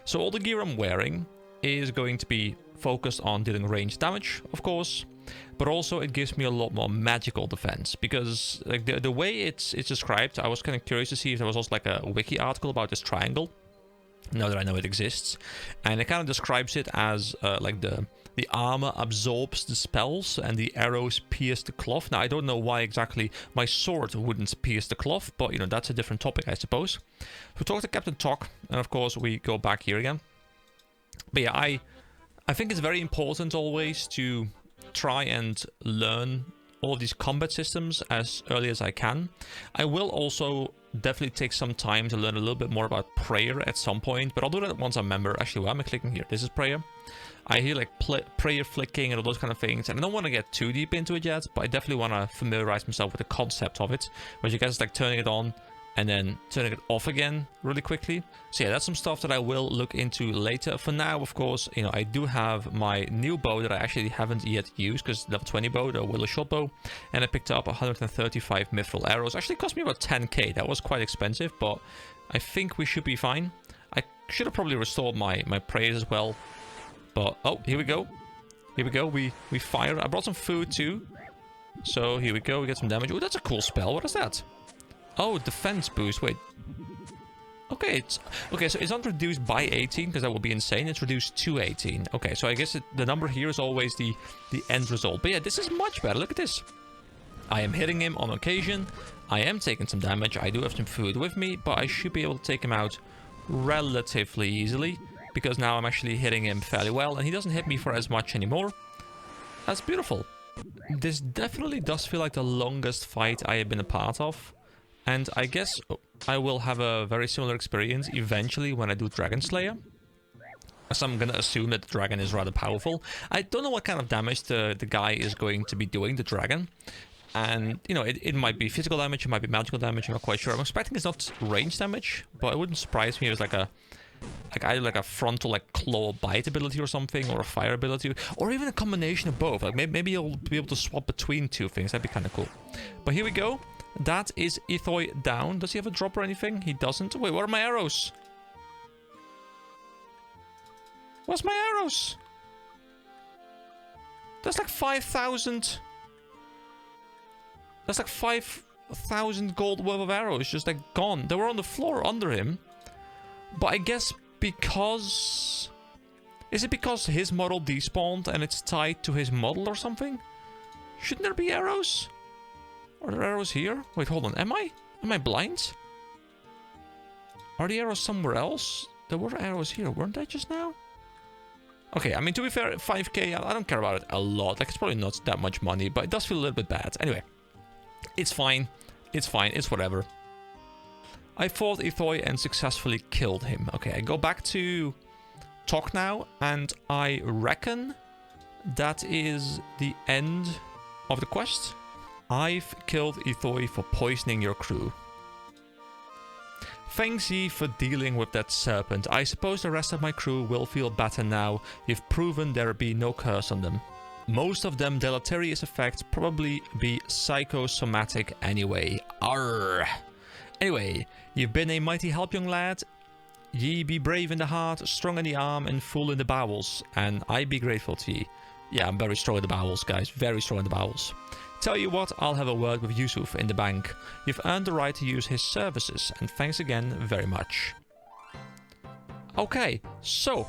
So all the gear I'm wearing is going to be focused on dealing range damage, of course, but also it gives me a lot more magical defense, because like the way it's described, I was kind of curious to see if there was also like a wiki article about this triangle, now that I know it exists, and it kind of describes it as like the armor absorbs the spells and the arrows pierce the cloth. Now I don't know why exactly my sword wouldn't pierce the cloth, but you know, that's a different topic, I suppose. We talk to Captain Tok, and of course we go back here again. But yeah, I think it's very important always to try and learn all of these combat systems as early as I can. I will also definitely take some time to learn a little bit more about prayer at some point, but I'll do that once I'm a member. Actually, why am I clicking here? This is prayer. I hear like prayer flicking and all those kind of things, and I don't want to get too deep into it yet, but I definitely want to familiarize myself with the concept of it, which I guess is like turning it on and then turning it off again really quickly. So yeah, that's some stuff that I will look into later. For now, of course, you know, I do have my new bow that I actually haven't yet used, because level 20 bow, the willow shot bow, and I picked up 135 mithril arrows. Actually cost me about 10k. That was quite expensive, but I think we should be fine. I should have probably restored my prayers as well, but oh, here we go. Here we go. We fire. I brought some food too, so here we go. We get some damage. Oh, that's a cool spell. What is that? Oh, defense boost. Wait. Okay, so it's not reduced by 18, because that would be insane. It's reduced to 18. Okay, so I guess the number here is always the end result. But yeah, this is much better. Look at this. I am hitting him on occasion. I am taking some damage. I do have some food with me, but I should be able to take him out relatively easily. because now I'm actually hitting him fairly well, and he doesn't hit me for as much anymore. That's beautiful. This definitely does feel like the longest fight I have been a part of, and I guess I will have a very similar experience eventually when I do Dragon Slayer, as I'm gonna assume that the dragon is rather powerful. I don't know what kind of damage the guy is going to be doing, the dragon. And, you know, it might be physical damage, it might be magical damage, I'm not quite sure. I'm expecting it's not range damage, but it wouldn't surprise me if it's either like a frontal, like, claw bite ability or something, or a fire ability, or even a combination of both. Like, maybe you'll be able to swap between two things. That'd be kind of cool. But here we go. That is Ithoi down. Does he have a drop or anything? He doesn't. Wait, what are my arrows? What's my arrows? That's like 5,000... That's like 5,000 gold worth of arrows just like gone. They were on the floor under him. But I guess because... Is it because his model despawned and it's tied to his model or something? Shouldn't there be arrows? Are there arrows here? Wait, hold on. Am I blind? Are the arrows somewhere else? There were arrows here, weren't they just now? Okay, I mean, to be fair, 5k, I don't care about it a lot. Like, it's probably not that much money, but it does feel a little bit bad. Anyway. It's fine. It's fine. It's whatever. I fought Ithoi and successfully killed him. Okay, I go back to talk now, and I reckon that is the end of the quest. I've killed Ithoi for poisoning your crew. Thanks ye for dealing with that serpent. I suppose the rest of my crew will feel better now. You've proven there be no curse on them. Most of them deleterious effects probably be psychosomatic anyway. Arrgh. Anyway, you've been a mighty help, young lad. Ye be brave in the heart, strong in the arm, and full in the bowels, and I be grateful to ye. Yeah, I'm very strong in the bowels, guys. Very strong in the bowels. Tell you what, I'll have a word with Yusuf in the bank. You've earned the right to use his services, and thanks again very much. Okay, so...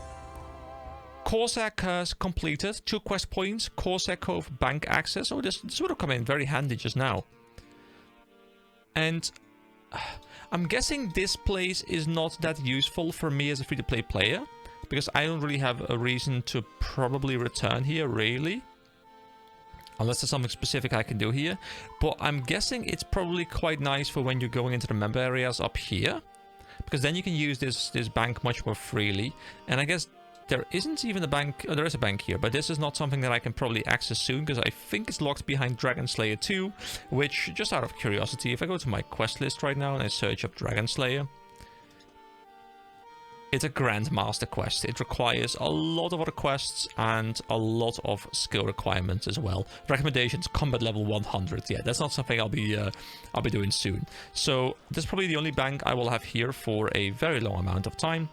Corsair Curse completed, 2 quest points, Corsair Cove bank access. Oh, this would have come in very handy just now. And I'm guessing this place is not that useful for me as a free-to-play player, because I don't really have a reason to probably return here, really. Unless there's something specific I can do here. But I'm guessing it's probably quite nice for when you're going into the member areas up here, because then you can use this bank much more freely. And I guess there isn't even a bank. Oh, there is a bank here, but this is not something that I can probably access soon, because I think it's locked behind Dragon Slayer 2, which, just out of curiosity, if I go to my quest list right now and I search up Dragon Slayer, it's a Grandmaster quest. It requires a lot of other quests and a lot of skill requirements as well. Recommendations: combat level 100. Yeah, that's not something I'll be doing soon. So this is probably the only bank I will have here for a very long amount of time.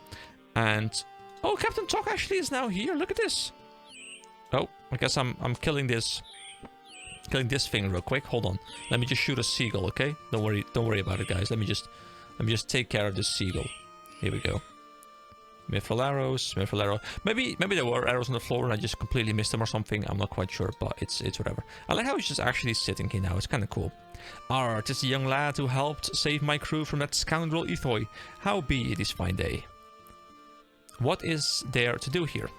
And oh, Captain Tok actually is now here. Look at this. Oh, I guess I'm killing this thing real quick. Hold on. Let me just shoot a seagull, okay? Don't worry about it, guys. Let me just take care of this seagull. Here we go. Mithril arrows, mithril arrow. Maybe there were arrows on the floor and I just completely missed them or something. I'm not quite sure, but it's whatever. I like how he's just actually sitting here now. It's kind of cool. Arr, 'tis the young lad who helped save my crew from that scoundrel Ithoi. How be it this fine day? What is there to do here?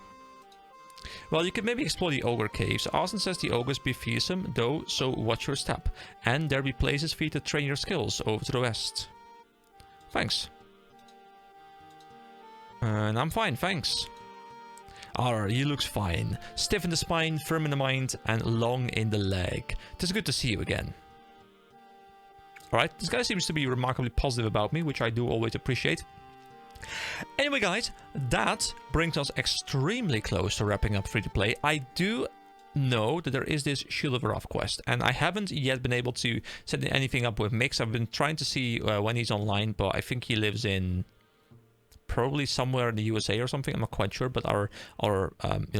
Well, you could maybe explore the ogre caves. Austin says the ogres be fearsome, though, so watch your step. And there be places for you to train your skills over to the west. Thanks. And I'm fine, thanks. Arr, you looks fine. Stiff in the spine, firm in the mind, and long in the leg. 'Tis good to see you again. Alright, this guy seems to be remarkably positive about me, which I do always appreciate. Anyway, guys, that brings us extremely close to wrapping up free-to-play. I do know that there is this Shield of Wrath quest, and I haven't yet been able to set anything up with Mix. I've been trying to see when he's online, but I think he lives in probably somewhere in the USA or something. I'm not quite sure, but our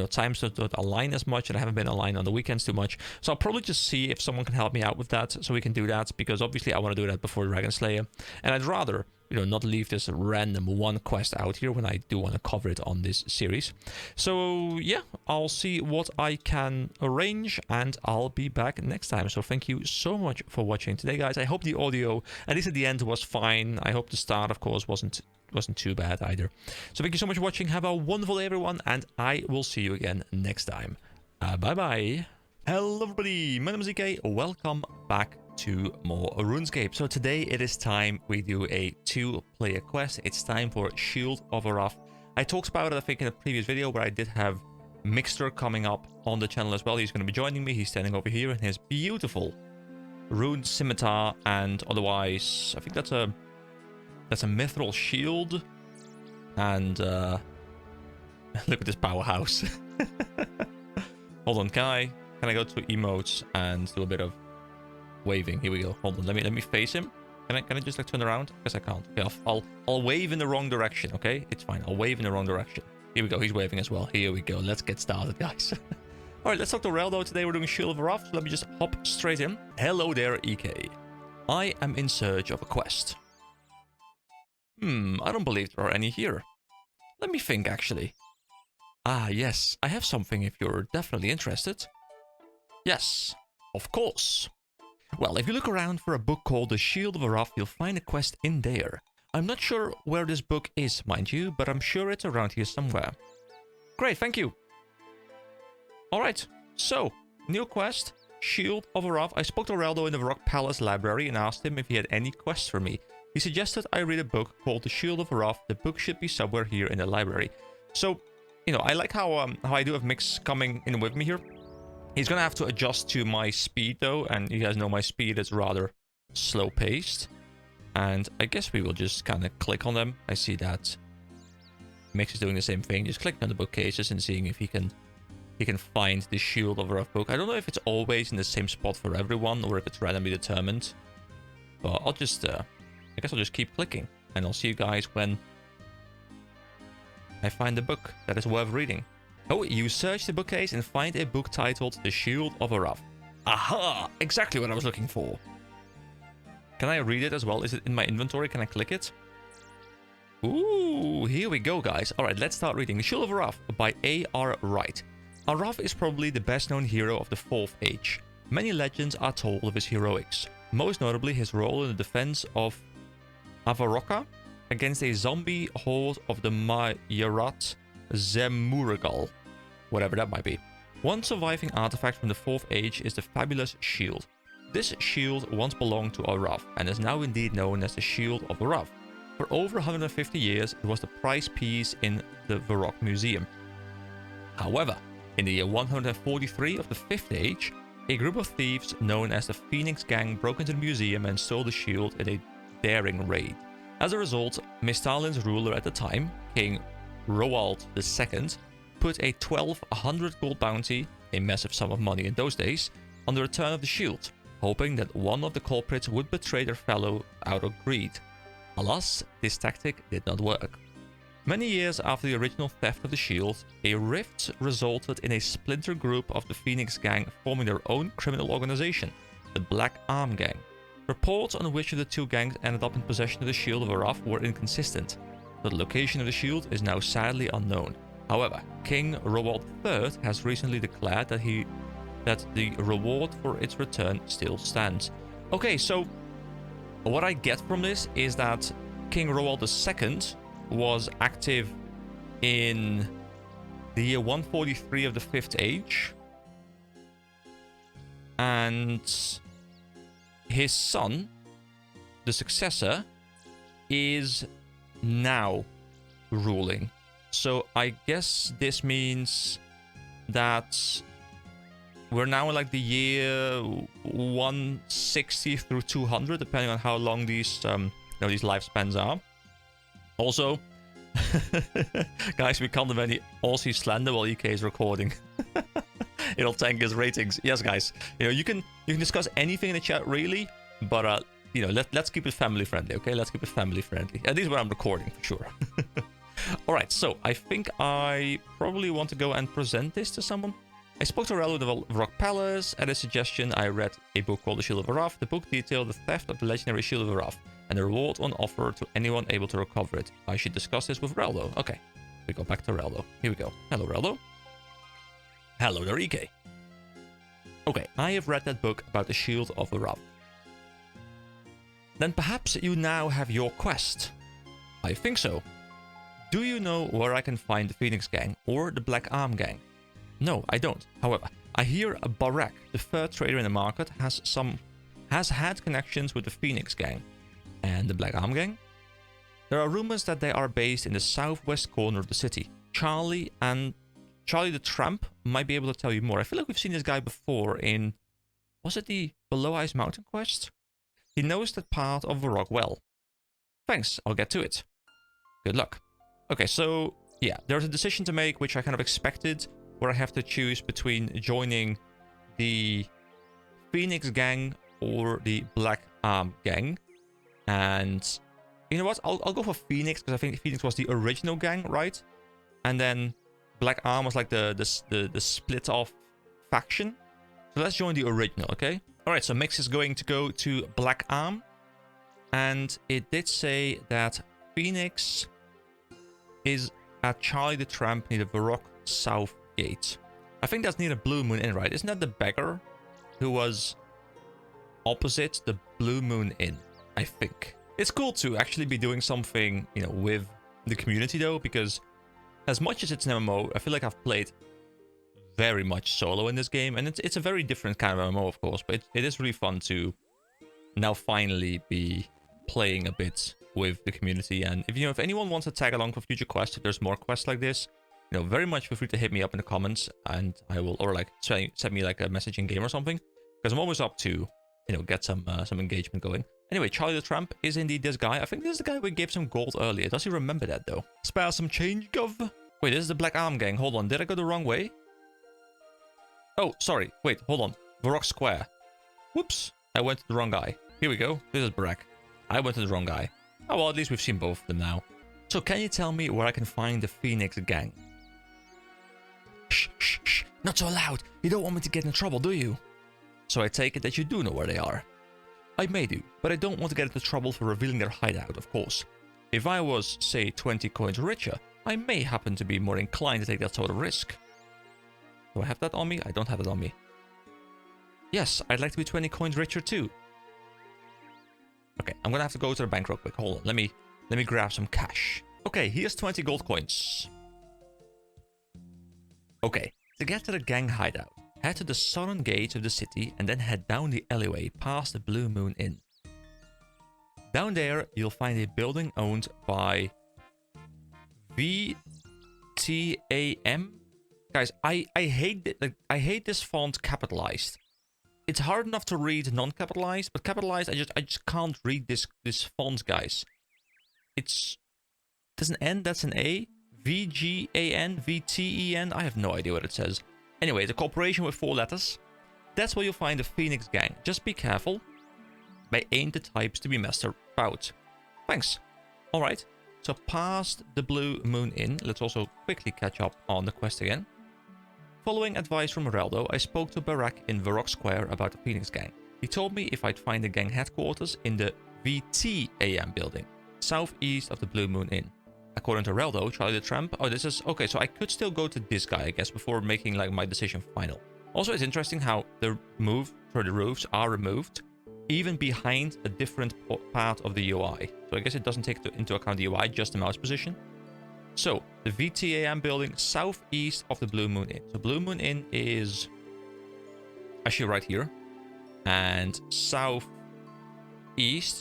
times don't align as much, and I haven't been aligned on the weekends too much. So I'll probably just see if someone can help me out with that, so we can do that, because obviously I want to do that before Dragon Slayer, and I'd rather, not leave this random one quest out here when I do want to cover it on this series. So yeah, I'll see what I can arrange, and I'll be back next time. So thank you so much for watching today, guys. I hope the audio, at least at the end, was fine. I hope the start, of course, wasn't wasn't too bad either. So thank you so much for watching. Have a wonderful day, everyone, and I will see you again next time. Bye-bye. Hello, everybody. My name is EK. Welcome back to more RuneScape. So today it is time we do a 2-player quest. It's time for Shield of Araf. I talked about it, I think, in a previous video where I did have Mixter coming up on the channel as well. He's going to be joining me. He's standing over here in his beautiful rune scimitar, and otherwise I think that's a mithril shield. And look at this powerhouse. Hold on, can I go to emotes and do a bit of waving? Here we go. Hold on, let me face him. Can I just like turn around? Because I can't. Okay, I'll wave in the wrong direction. Okay, it's fine. I'll wave in the wrong direction. Here we go. He's waving as well. Here we go. Let's get started, guys. All right, let's talk to Reldo. Today we're doing Shield of Araf. So let me just hop straight in. Hello there, EK. I am in search of a quest. I don't believe there are any here. Let me think, actually. Ah, yes. I have something if you're definitely interested. Yes, of course. Well, if you look around for a book called The Shield of Araf, you'll find a quest in there. I'm not sure where this book is, mind you, but I'm sure it's around here somewhere. Great, thank you. Alright, so, new quest, Shield of Araf. I spoke to Reldo in the Rock Palace library and asked him if he had any quests for me. He suggested I read a book called The Shield of Araf. The book should be somewhere here in the library. So, you know, I like how I do have Mix coming in with me here. He's gonna have to adjust to my speed though, and you guys know my speed is rather slow-paced. And I guess we will just kind of click on them. I see that Mix is doing the same thing, just clicking on the bookcases and seeing if he can find the Shield of Araf book. I don't know if it's always in the same spot for everyone or if it's randomly determined. But I'll just, I guess I'll just keep clicking, and I'll see you guys when I find a book that is worth reading. Oh, you search the bookcase and find a book titled The Shield of Araf. Aha! Exactly what I was looking for. Can I read it as well? Is it in my inventory? Can I click it? Ooh, here we go, guys. Alright, let's start reading. The Shield of Araf by A.R. Wright. Araf is probably the best-known hero of the 4th Age. Many legends are told of his heroics, most notably his role in the defense of Avaroka against a zombie horde of the Mayarat Zemuragal, whatever that might be. One surviving artifact from the 4th Age is the fabulous shield. This shield once belonged to Araf and is now indeed known as the Shield of Araf. For over 150 years, it was the prize piece in the Varrock Museum. However, in the year 143 of the 5th Age, a group of thieves known as the Phoenix Gang broke into the museum and stole the shield in a daring raid. As a result, Mistalin's ruler at the time, King Roald II, put a 1,200 gold bounty, a massive sum of money in those days, on the return of the shield, hoping that one of the culprits would betray their fellow out of greed. Alas, this tactic did not work. Many years after the original theft of the shield, a rift resulted in a splinter group of the Phoenix Gang forming their own criminal organization, the Black Arm Gang. Reports on which of the two gangs ended up in possession of the Shield of Araf were inconsistent. The location of the shield is now sadly unknown. However, King Roald III has recently declared that the reward for its return still stands. Okay, so what I get from this is that King Roald II was active in the year 143 of the 5th Age, and his son, the successor, is now ruling. So I guess this means that we're now in like the year 160 through 200, depending on how long these these lifespans are. Also, guys, we can't have any Aussie slander while EK is recording. It'll tank his ratings. Yes, guys, you can discuss anything in the chat really, but let's keep it family friendly, okay? Let's keep it family friendly. At least when I'm recording, for sure. All right, so I think I probably want to go and present this to someone. I spoke to Reldo of the Rock Palace. At his suggestion, I read a book called The Shield of Araf. The book detailed the theft of the legendary Shield of Araf and the reward on offer to anyone able to recover it. I should discuss this with Reldo. Okay, we go back to Reldo. Here we go. Hello, Reldo. Hello there, EK. Okay, I have read that book about the Shield of Araf. Then perhaps you now have your quest. I think so. Do you know where I can find the Phoenix Gang or the Black Arm Gang? No, I don't. However, I hear Barak, the third trader in the market, has had connections with the Phoenix Gang and the Black Arm Gang. There are rumors that they are based in the southwest corner of the city. Charlie the Tramp might be able to tell you more. I feel like we've seen this guy before in... Was it the Below Ice Mountain quest? He knows that part of the rock well. Thanks, I'll get to it. Good luck. Okay, so yeah, there's a decision to make, which I kind of expected, where I have to choose between joining the Phoenix Gang or the Black Arm Gang. And you know what? I'll go for Phoenix, because I think Phoenix was the original gang, right? And then Black Arm was like the split off faction. So let's join the original, okay? Alright, so Mix is going to go to Black Arm. And it did say that Phoenix is at Charlie the Tramp near the Varrock South Gate. I think that's near the Blue Moon Inn, right? Isn't that the beggar who was opposite the Blue Moon Inn? I think. It's cool to actually be doing something, you know, with the community though, because as much as it's an MMO, I feel like I've played very much solo in this game, and it's a very different kind of MMO, of course, but it is really fun to now finally be playing a bit with the community. And if anyone wants to tag along for future quests, if there's more quests like this, you know, very much feel free to hit me up in the comments, and I will, or like send me like a message in game or something, because I'm always up to, you know, get some engagement going. Anyway, Charlie the Tramp is indeed this guy. I think this is the guy we gave some gold earlier. Does he remember that though? Spare some change, gov. Wait, this is the Black Arm Gang. Hold on, did I go the wrong way? Oh, sorry. Wait, hold on. Varrock Square. Whoops. I went to the wrong guy. Here we go. This is Barak. I went to the wrong guy. Oh, well, at least we've seen both of them now. So can you tell me where I can find the Phoenix Gang? Shh, shh, shh. Not so loud. You don't want me to get in trouble, do you? So I take it that you do know where they are. I may do, but I don't want to get into trouble for revealing their hideout, of course. If I was, say, 20 coins richer, I may happen to be more inclined to take that sort of risk. Do I have that on me? I don't have it on me. Yes, I'd like to be 20 coins richer too. Okay, I'm gonna have to go to the bank real quick. Hold on, let me grab some cash. Okay, here's 20 gold coins. Okay, to get to the gang hideout, head to the southern gate of the city and then head down the alleyway past the Blue Moon Inn. Down there, you'll find a building owned by VTAM. Guys, I hate this font capitalized. It's hard enough to read non-capitalized, but capitalized, I just can't read this font, guys. There's an N, that's an A. VGAN, VTEN, I have no idea what it says. Anyway, the corporation with 4 letters. That's where you'll find the Phoenix Gang. Just be careful. They ain't the types to be messed about. Thanks. Alright, so past the Blue Moon Inn, let's also quickly catch up on the quest again. Following advice from Moreldo, I spoke to Barak in Varrock Square about the Phoenix Gang. He told me if I'd find the gang headquarters in the VTAM building, southeast of the Blue Moon Inn. According to Reldo, Charlie the Tramp... Oh, this is... Okay, so I could still go to this guy, I guess, before making, like, my decision final. Also, it's interesting how the roofs are removed, even behind a different part of the UI. So I guess it doesn't take into account the UI, just the mouse position. So, the VTAM building southeast of the Blue Moon Inn. So, Blue Moon Inn is actually right here. And southeast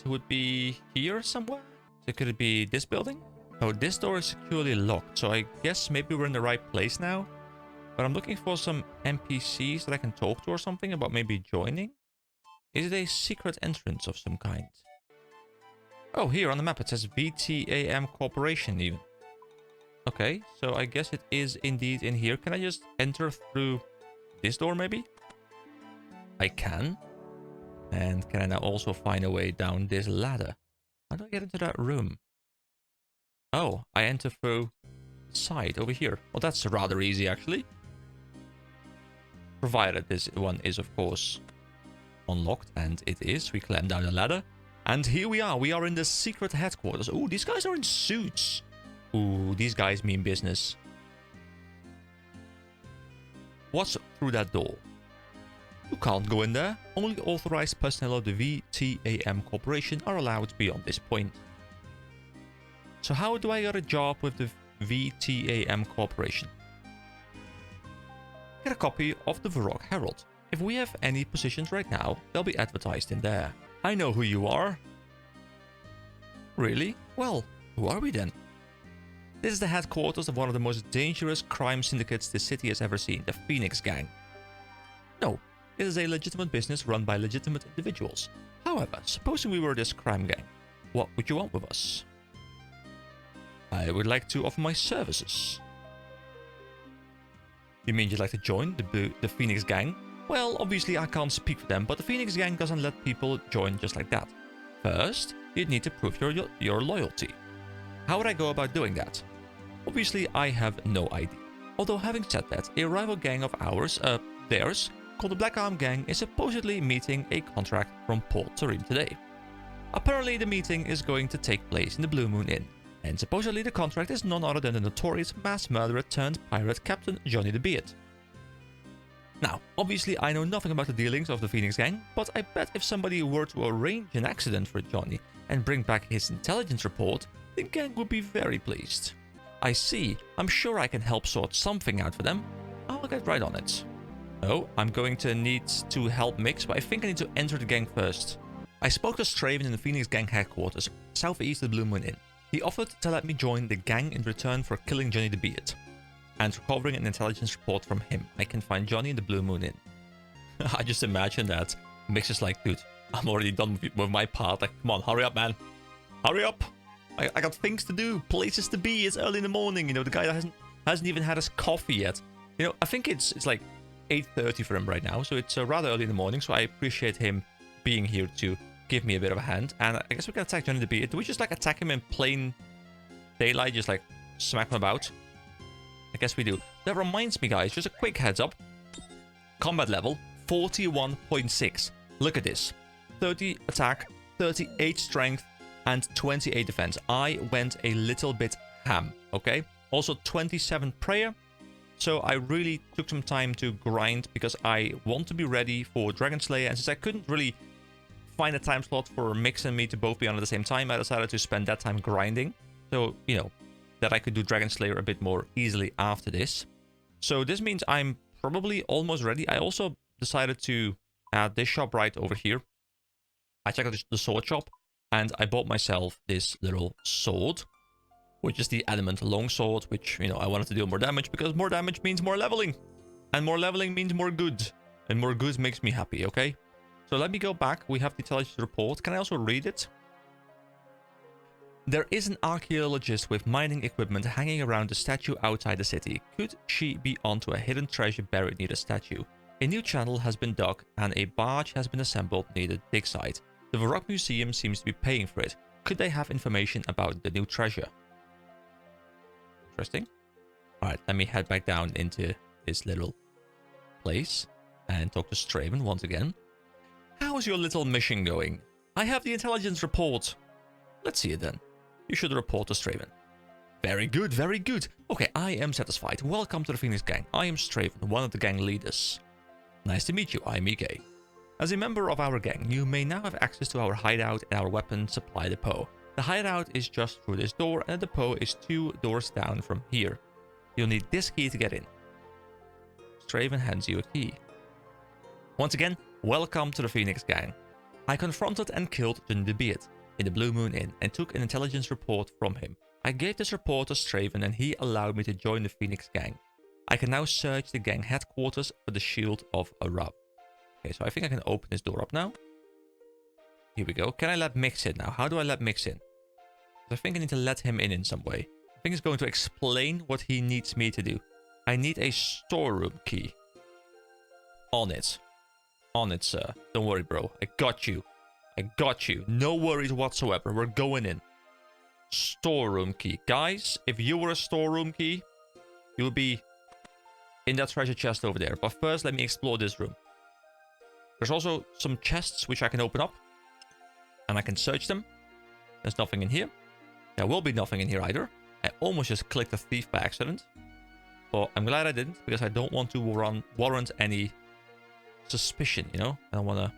would be here somewhere. So, could it be this building? Oh, this door is securely locked, so I guess maybe we're in the right place now. But I'm looking for some NPCs that I can talk to or something about maybe joining. Is it a secret entrance of some kind? Oh, here on the map it says VTAM Corporation even. Okay, so I guess it is indeed in here. Can I just enter through this door maybe? I can. And can I now also find a way down this ladder? How do I get into that room? Oh, I enter through the side over here. Well, that's rather easy, actually. Provided this one is, of course, unlocked. And it is. We climb down the ladder. And here we are. We are in the secret headquarters. Ooh, these guys are in suits. Ooh, these guys mean business. What's through that door? You can't go in there. Only authorized personnel of the VTAM Corporation are allowed beyond this point. So how do I get a job with the VTAM Corporation? Get a copy of the Varrock Herald. If we have any positions right now, they'll be advertised in there. I know who you are. Really? Well, who are we then? This is the headquarters of one of the most dangerous crime syndicates the city has ever seen, the Phoenix Gang. No, it is a legitimate business run by legitimate individuals. However, supposing we were this crime gang, what would you want with us? I would like to offer my services. You mean you'd like to join the Phoenix Gang? Well, obviously I can't speak for them, but the Phoenix Gang doesn't let people join just like that. First, you'd need to prove your loyalty. How would I go about doing that? Obviously, I have no idea. Although having said that, a rival gang of theirs, called the Black Arm Gang, is supposedly meeting a contract from Port Tarim today. Apparently, the meeting is going to take place in the Blue Moon Inn, and supposedly the contract is none other than the notorious mass murderer turned pirate Captain Johnny the Beard. Now, obviously I know nothing about the dealings of the Phoenix Gang, but I bet if somebody were to arrange an accident for Johnny and bring back his intelligence report, the gang would be very pleased. I see. I'm sure I can help sort something out for them. I'll get right on it. Oh, I'm going to need to help Mix, but I think I need to enter the gang first. I spoke to Straven in the Phoenix Gang headquarters, southeast of the Blue Moon Inn. He offered to let me join the gang in return for killing Johnny the Beard. And recovering an intelligence report from him, I can find Johnny in the Blue Moon Inn. I just imagine that Mix is like, dude, I'm already done with my part. Like, come on, hurry up, man. Hurry up. I got things to do, places to be. It's early in the morning. You know, the guy that hasn't even had his coffee yet. You know, I think it's like 8:30 for him right now, so it's rather early in the morning. So I appreciate him being here to give me a bit of a hand. And I guess we can attack Johnny the Beard. Do we just like attack him in plain daylight, just like smack him about? I guess we do. That reminds me, guys, just a quick heads up. Combat level 41.6. Look at this. 30 attack, 38 strength, and 28 defense. I went a little bit ham, okay? Also 27 prayer. So I really took some time to grind because I want to be ready for Dragon Slayer. And since I couldn't really find a time slot for Mix and me to both be on at the same time, I decided to spend that time grinding. So, you know, that I could do Dragon Slayer a bit more easily after this. So this means I'm probably almost ready. I also decided to add this shop right over here. I checked out the sword shop. And I bought myself this little sword, which is the Adamant Longsword, which, you know, I wanted to do more damage because more damage means more leveling. And more leveling means more good. And more good makes me happy, okay? So let me go back. We have the intelligence report. Can I also read it? There is an archaeologist with mining equipment hanging around the statue outside the city. Could she be onto a hidden treasure buried near the statue? A new channel has been dug and a barge has been assembled near the dig site. The Varrock Museum seems to be paying for it. Could they have information about the new treasure? Interesting. Alright, let me head back down into this little place and talk to Straven once again. How's your little mission going? I have the intelligence report. Let's see it then. You should report to Straven. Very good, very good. Okay, I am satisfied. Welcome to the Phoenix Gang. I am Straven, one of the gang leaders. Nice to meet you, I'm Ike. As a member of our gang, you may now have access to our hideout and our weapon supply depot. The hideout is just through this door and the depot is 2 doors down from here. You'll need this key to get in. Straven hands you a key. Once again, welcome to the Phoenix Gang. I confronted and killed Johnny the Beard in the Blue Moon Inn and took an intelligence report from him. I gave this report to Straven and he allowed me to join the Phoenix Gang. I can now search the gang headquarters for the Shield of Arav. Okay, so I think I can open this door up now. Here we go. Can I let Mix in now? How do I let Mix in? I think I need to let him in some way. I think he's going to explain what he needs me to do. I need a storeroom key. On it. On it, sir. Don't worry, bro. I got you. I got you. No worries whatsoever. We're going in. Storeroom key. Guys, if you were a storeroom key, you'll be in that treasure chest over there. But first, let me explore this room. There's also some chests which I can open up. And I can search them. There's nothing in here. There will be nothing in here either. I almost just clicked a thief by accident. But I'm glad I didn't, because I don't want to warrant any suspicion, you know? I don't want to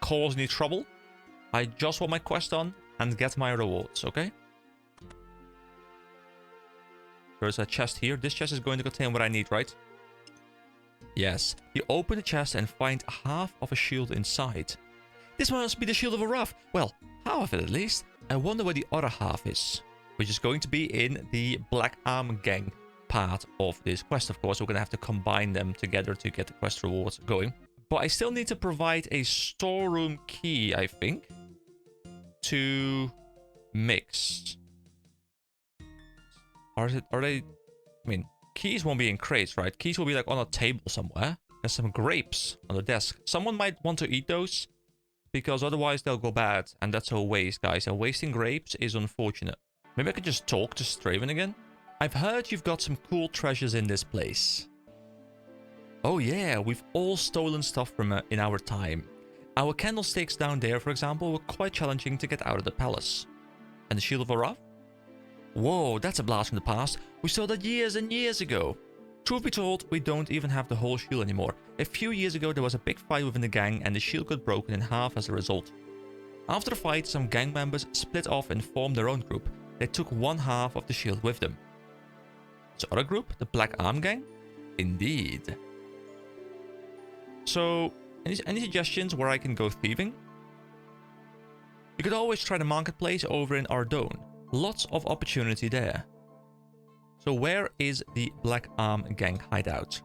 cause any trouble. I just want my quest done and get my rewards, okay? There's a chest here. This chest is going to contain what I need, right? Yes. You open the chest and find half of a shield inside. This must be the shield of a Ruff. Well, half of it at least. I wonder where the other half is. Which is going to be in the Black Arm Gang part of this quest, of course. We're going to have to combine them together to get the quest rewards going. But I still need to provide a storeroom key, I think, to Mix. Are they... I mean, keys won't be in crates, right? Keys will be like on a table somewhere. There's some grapes on the desk. Someone might want to eat those, because otherwise they'll go bad. And that's a waste, guys. And wasting grapes is unfortunate. Maybe I could just talk to Straven again. I've heard you've got some cool treasures in this place. Oh yeah, we've all stolen stuff from in our time. Our candlesticks down there, for example, were quite challenging to get out of the palace. And the Shield of Araf? Whoa, that's a blast from the past. We saw that years and years ago. Truth be told, we don't even have the whole shield anymore. A few years ago there was a big fight within the gang and the shield got broken in half as a result. After the fight, some gang members split off and formed their own group. They took one half of the shield with them. The other group, the Black Arm Gang? Indeed. So, any suggestions where I can go thieving? You could always try the marketplace over in Ardone. Lots of opportunity there. So where is the Black Arm Gang hideout?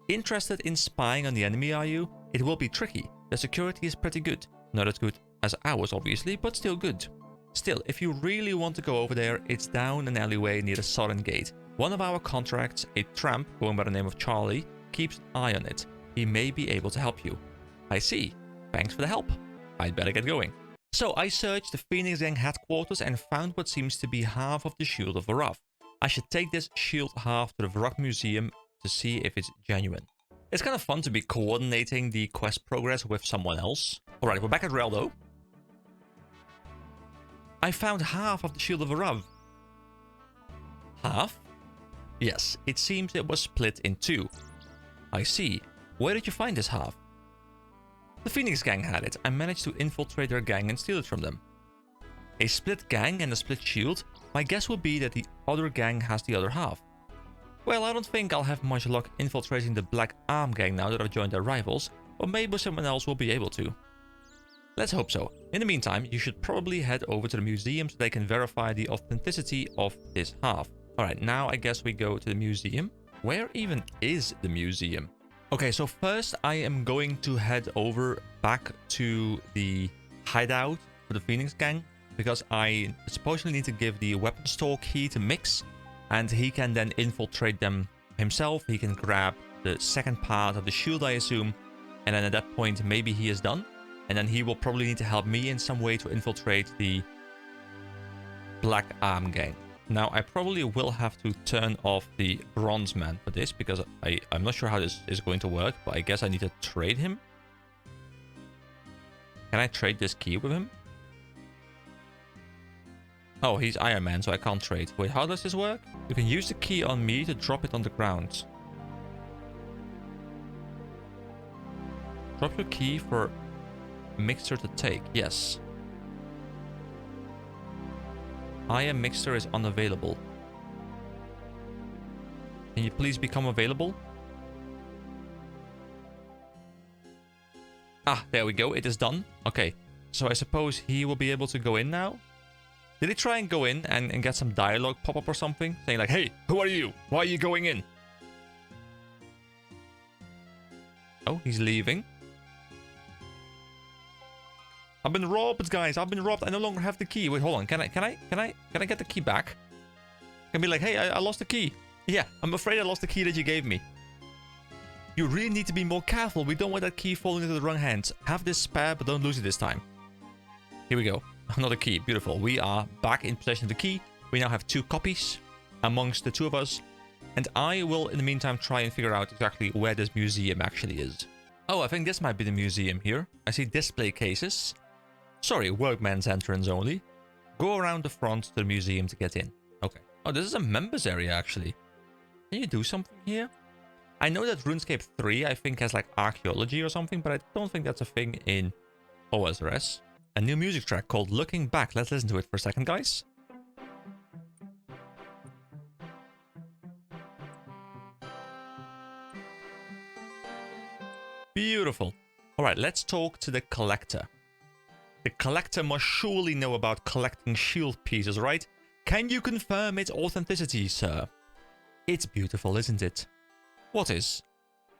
Interested in spying on the enemy, are you? It will be tricky. The security is pretty good. Not as good as ours, obviously, but still good. Still, if you really want to go over there, it's down an alleyway near the southern gate. One of our contracts, a tramp going by the name of Charlie, keeps an eye on it. He may be able to help you. I see. Thanks for the help. I'd better get going. So I searched the Phoenix Gang headquarters and found what seems to be half of the Shield of Varaf. I should take this shield half to the Varaf Museum to see if it's genuine. It's kind of fun to be coordinating the quest progress with someone else. Alright, we're back at Rail though. I found half of the Shield of Varaf. Half? Yes, it seems it was split in two. I see. Where did you find this half? The Phoenix Gang had it. I managed to infiltrate their gang and steal it from them. A split gang and a split shield? My guess would be that the other gang has the other half. Well, I don't think I'll have much luck infiltrating the Black Arm Gang now that I've joined their rivals, but maybe someone else will be able to. Let's hope so. In the meantime, you should probably head over to the museum so they can verify the authenticity of this half. Alright, now I guess we go to the museum. Where even is the museum? Okay, so first I am going to head over back to the hideout for the Phoenix Gang, because I supposedly need to give the weapon store key to Mix, and he can then infiltrate them himself. He can grab the second part of the shield, I assume, and then at that point maybe he is done, and then he will probably need to help me in some way to infiltrate the Black Arm Gang. Now, I probably will have to turn off the Bronzeman for this, because I'm not sure how this is going to work, but I guess I need to trade him. Can I trade this key with him? Oh, he's Iron Man, so I can't trade. Wait, how does this work? You can use the key on me to drop it on the ground. Drop your key for Mixer to take. Yes. I am Mixer is unavailable. Can you please become available? Ah, there we go. It is done. Okay. So I suppose he will be able to go in now? Did he try and go in and get some dialogue pop up or something? Saying like, hey, who are you? Why are you going in? Oh, he's leaving. I've been robbed, guys. I've been robbed. I no longer have the key. Wait, hold on. Can I get the key back? Can be like, hey, I lost the key. Yeah, I'm afraid I lost the key that you gave me. You really need to be more careful. We don't want that key falling into the wrong hands. Have this spare, but don't lose it this time. Here we go. Another key. Beautiful. We are back in possession of the key. We now have 2 copies amongst the 2 of us. And I will, in the meantime, try and figure out exactly where this museum actually is. Oh, I think this might be the museum here. I see display cases. Sorry, workman's entrance only. Go around the front to the museum to get in. Okay. Oh, this is a members area, actually. Can you do something here? I know that RuneScape 3, I think, has like archaeology or something, but I don't think that's a thing in OSRS. A new music track called Looking Back. Let's listen to it for a second, guys. Beautiful. All right, let's talk to the collector. The collector must surely know about collecting shield pieces, right? Can you confirm its authenticity, sir? It's beautiful, isn't it? What is?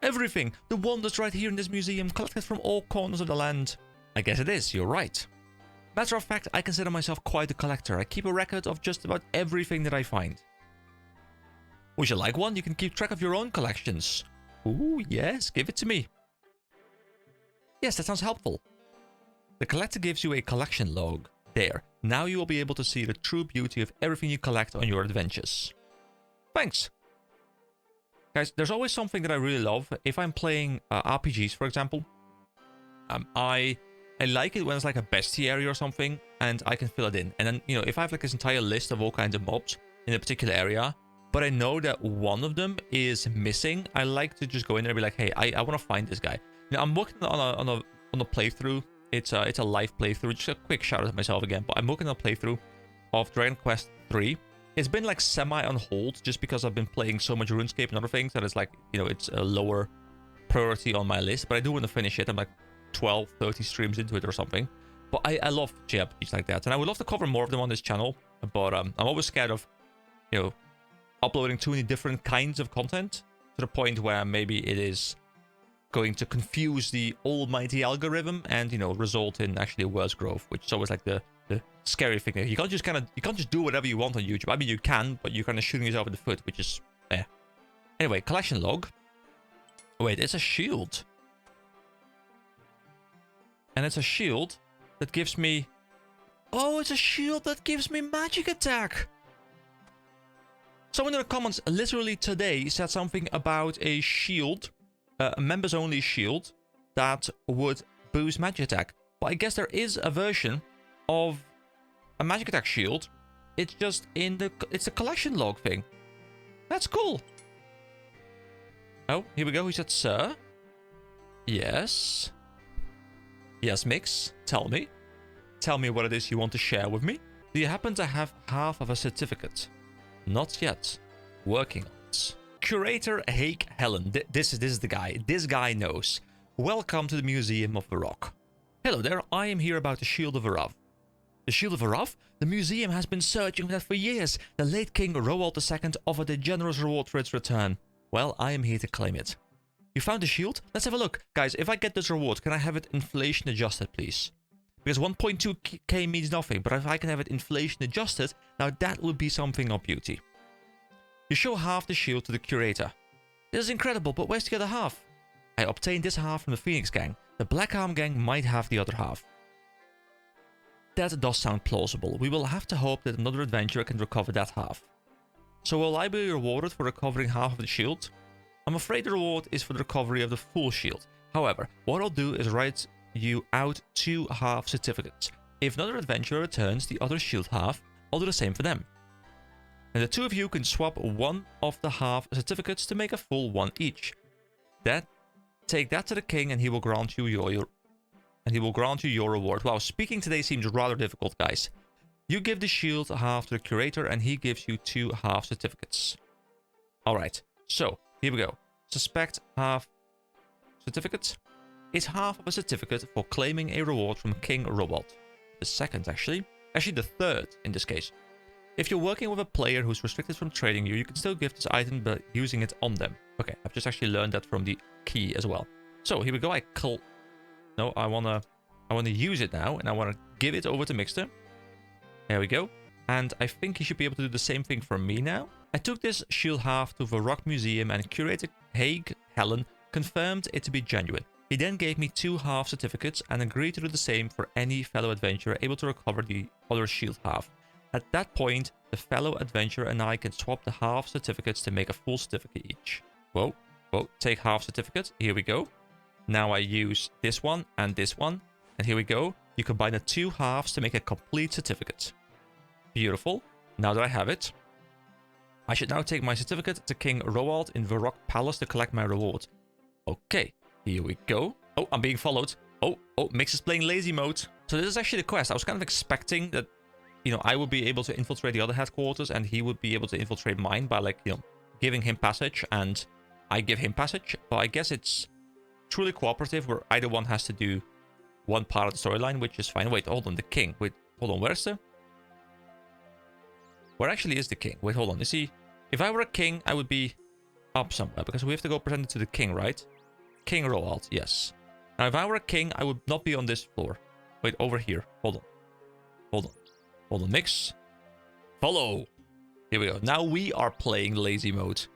Everything. The wonders right here in this museum, collected from all corners of the land. I guess it is, you're right. Matter of fact, I consider myself quite a collector. I keep a record of just about everything that I find. Would you like one? You can keep track of your own collections. Ooh, yes, give it to me. Yes, that sounds helpful. The collector gives you a collection log. There. Now you will be able to see the true beauty of everything you collect on your adventures. Thanks. Guys, there's always something that I really love. If I'm playing RPGs, for example, I like it when it's like a bestiary or something, and I can fill it in. And then, you know, if I have like this entire list of all kinds of mobs in a particular area, but I know that one of them is missing, I like to just go in there and be like, hey, I want to find this guy. Now, I'm working on a playthrough. It's a live playthrough. Just a quick shout out to myself again, but I'm working on a playthrough of Dragon Quest 3. It's been like semi on hold just because I've been playing so much RuneScape and other things that it's like, you know, it's a lower priority on my list, but I do want to finish it. I'm like 12, 30 streams into it or something. But I love JRPGs like that, and I would love to cover more of them on this channel, but I'm always scared of, you know, uploading too many different kinds of content to the point where maybe it is going to confuse the almighty algorithm and, you know, result in actually worse growth, which is always like the scary thing. You can't just do whatever you want on YouTube. I mean, you can, but you're kind of shooting yourself in the foot, which is Anyway, collection log. Wait, it's a shield. And it's a shield that gives me... Oh, it's a shield that gives me magic attack. Someone in the comments literally today said something about a shield, a members only shield, that would boost magic attack. But I guess there is a version of a magic attack shield. It's just in the... It's a collection log thing. That's cool. Oh, here we go. He said, sir. Yes. Yes, Mix. Tell me. Tell me what it is you want to share with me. Do you happen to have half of a certificate? Not yet. Working on it. Curator Hake Helen. This is the guy. This guy knows. Welcome to the Museum of the Rock. Hello there. I am here about the Shield of Arav. The Shield of Arav? The museum has been searching for that for years. The late King Roald II offered a generous reward for its return. Well, I am here to claim it. You found the shield? Let's have a look. Guys, if I get this reward, can I have it inflation adjusted, please? Because 1.2k means nothing, but if I can have it inflation adjusted, now that would be something of beauty. You show half the shield to the curator. This is incredible, but where's the other half? I obtained this half from the Phoenix Gang. The Black Arm Gang might have the other half. That does sound plausible. We will have to hope that another adventurer can recover that half. So will I be rewarded for recovering half of the shield? I'm afraid the reward is for the recovery of the full shield. However, what I'll do is write you out 2 half certificates. If another adventurer returns the other shield half, I'll do the same for them. And the 2 of you can swap one of the half certificates to make a full one each. Take that to the king and he will grant you your reward. Wow, speaking today seems rather difficult, guys. You give the shield half to the curator and he gives you 2 half certificates. Alright, so here we go. Suspect half certificate is half of a certificate for claiming a reward from King Roald. The second, actually the third in this case. If you're working with a player who's restricted from trading you, you can still give this item by using it on them. Okay, I've just actually learned that from the key as well. So here we go. I wanna use it now, and I wanna give it over to Mixter. There we go. And I think he should be able to do the same thing for me now. I took this shield half to the Rock Museum and curator Haig Helen confirmed it to be genuine. He then gave me 2 half certificates and agreed to do the same for any fellow adventurer able to recover the other shield half. At that point, the fellow adventurer and I can swap the half certificates to make a full certificate each. Whoa, take half certificate. Here we go. Now I use this one and this one. And here we go. You combine the 2 halves to make a complete certificate. Beautiful. Now that I have it, I should now take my certificate to King Roald in the Rock Palace to collect my reward. Okay, here we go. Oh, I'm being followed. Oh, Mix is playing lazy mode. So this is actually the quest. I was kind of expecting that, you know, I would be able to infiltrate the other headquarters and he would be able to infiltrate mine by, like, you know, giving him passage and I give him passage. But I guess it's truly cooperative, where either one has to do one part of the storyline, which is fine. Wait, hold on, the king. Wait, hold on, where's the... Where actually is the king? Wait, hold on. You see, if I were a king, I would be up somewhere, because we have to go present it to the king, right? King Roald, yes. Now, if I were a king, I would not be on this floor. Wait, over here. Hold on. Hold on. Hold on, mix. Follow. Here we go. Now we are playing lazy mode.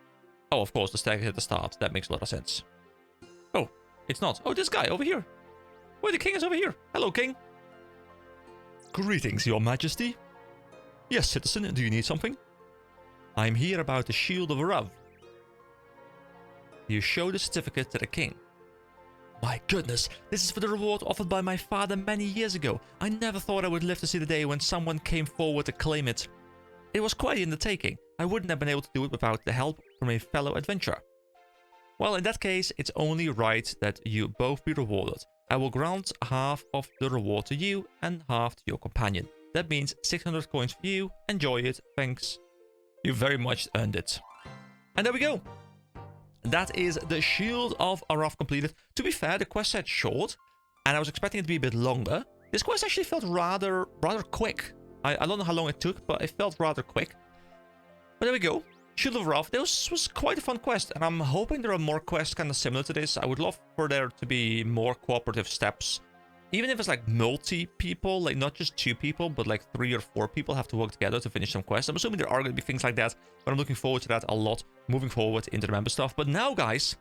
Oh, of course, the stack is at the start. That makes a lot of sense. Oh, it's not. Oh, this guy over here. Wait, the king is over here. Hello, king. Greetings, your majesty. Yes, citizen, do you need something? I'm here about the Shield of Rav. You show the certificate to the king. My goodness, this is for the reward offered by my father many years ago. I never thought I would live to see the day when someone came forward to claim it. It was quite the undertaking. I wouldn't have been able to do it without the help from a fellow adventurer. Well, in that case, it's only right that you both be rewarded. I will grant half of the reward to you and half to your companion. That means 600 coins for you. Enjoy it. Thanks. You very much earned it. And there we go. That is the Shield of Arav completed. To be fair, the quest said short, and I was expecting it to be a bit longer. This quest actually felt rather quick. I don't know how long it took, but it felt rather quick. But there we go. Shield of Arav. This was quite a fun quest, and I'm hoping there are more quests kind of similar to this. I would love for there to be more cooperative steps. Even if it's like multi-people, like not just 2 people, but like 3 or 4 people have to work together to finish some quests. I'm assuming there are going to be things like that, but I'm looking forward to that a lot moving forward into the member stuff. But now, guys,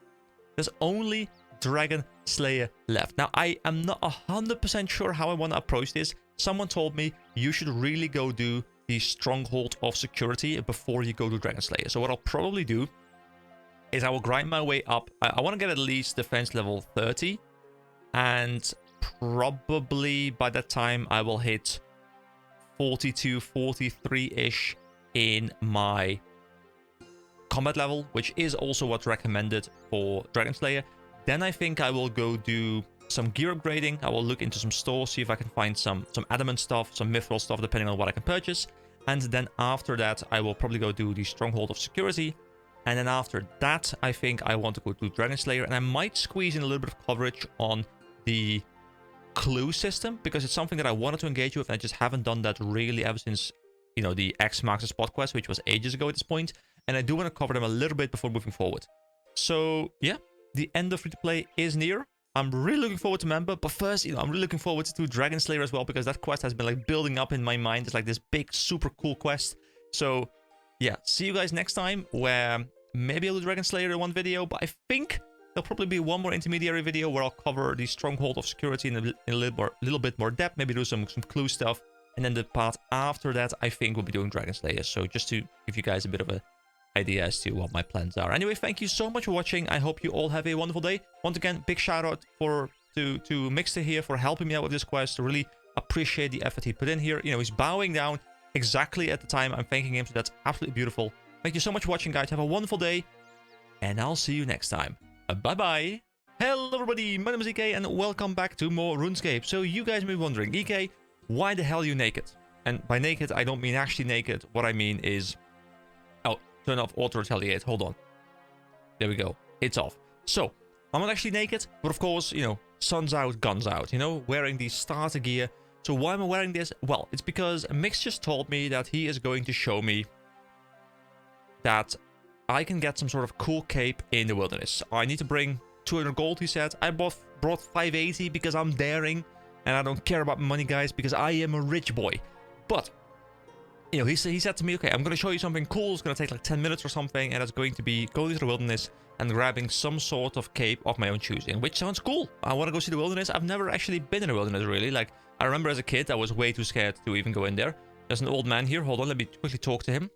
there's only Dragon Slayer left. Now, I am not 100% sure how I want to approach this. Someone told me you should really go do the Stronghold of Security before you go to Dragon Slayer. So what I'll probably do is I will grind my way up. I want to get at least defense level 30, and probably by that time I will hit 42, 43-ish in my combat level, which is also what's recommended for Dragon Slayer. Then I think I will go do some gear upgrading. I will look into some stores, see if I can find some adamant stuff, some mithril stuff, depending on what I can purchase. And then after that, I will probably go do the Stronghold of Security. And then after that, I think I want to go to Dragon Slayer, and I might squeeze in a little bit of coverage on the clue system, because it's something that I wanted to engage with, and I just haven't done that really ever since, you know, the X marks the spot quest, which was ages ago at this point. And I do want to cover them a little bit before moving forward. So yeah, the end of free-to-play is near. I'm really looking forward to Member, but first, I'm really looking forward to Dragon Slayer as well, because that quest has been like building up in my mind. It's like this big, super cool quest. So yeah, see you guys next time, where maybe I'll do Dragon Slayer in one video, but I think there'll probably be one more intermediary video where I'll cover the Stronghold of Security in a little bit more depth, maybe do some clue stuff, and then the part after that, I think we'll be doing Dragon Slayer. So just to give you guys a bit of a idea as to what my plans are. Anyway, thank you so much for watching. I hope you all have a wonderful day. Once again, big shout out to Mixter here for helping me out with this quest. I really appreciate the effort he put in here. He's bowing down exactly at the time I'm thanking him, so that's absolutely beautiful. Thank you so much for watching, guys. Have a wonderful day, and I'll see you next time. Bye-bye. Hello, everybody. My name is EK, and welcome back to more RuneScape. So you guys may be wondering, EK, why the hell are you naked? And by naked, I don't mean actually naked. What I mean is... Oh, turn off auto-retaliate. Hold on. There we go. It's off. So, I'm not actually naked, but of course, sun's out, guns out. Wearing the starter gear. So why am I wearing this? Well, it's because Mix just told me that he is going to show me that I can get some sort of cool cape in the wilderness. I need to bring 200 gold, he said. I brought 580 because I'm daring, and I don't care about money, guys, because I am a rich boy. But, he said to me, okay, I'm going to show you something cool. It's going to take like 10 minutes or something, and it's going to be going to the wilderness and grabbing some sort of cape of my own choosing, which sounds cool. I want to go see the wilderness. I've never actually been in the wilderness, really. Like, I remember as a kid, I was way too scared to even go in there. There's an old man here. Hold on, let me quickly talk to him.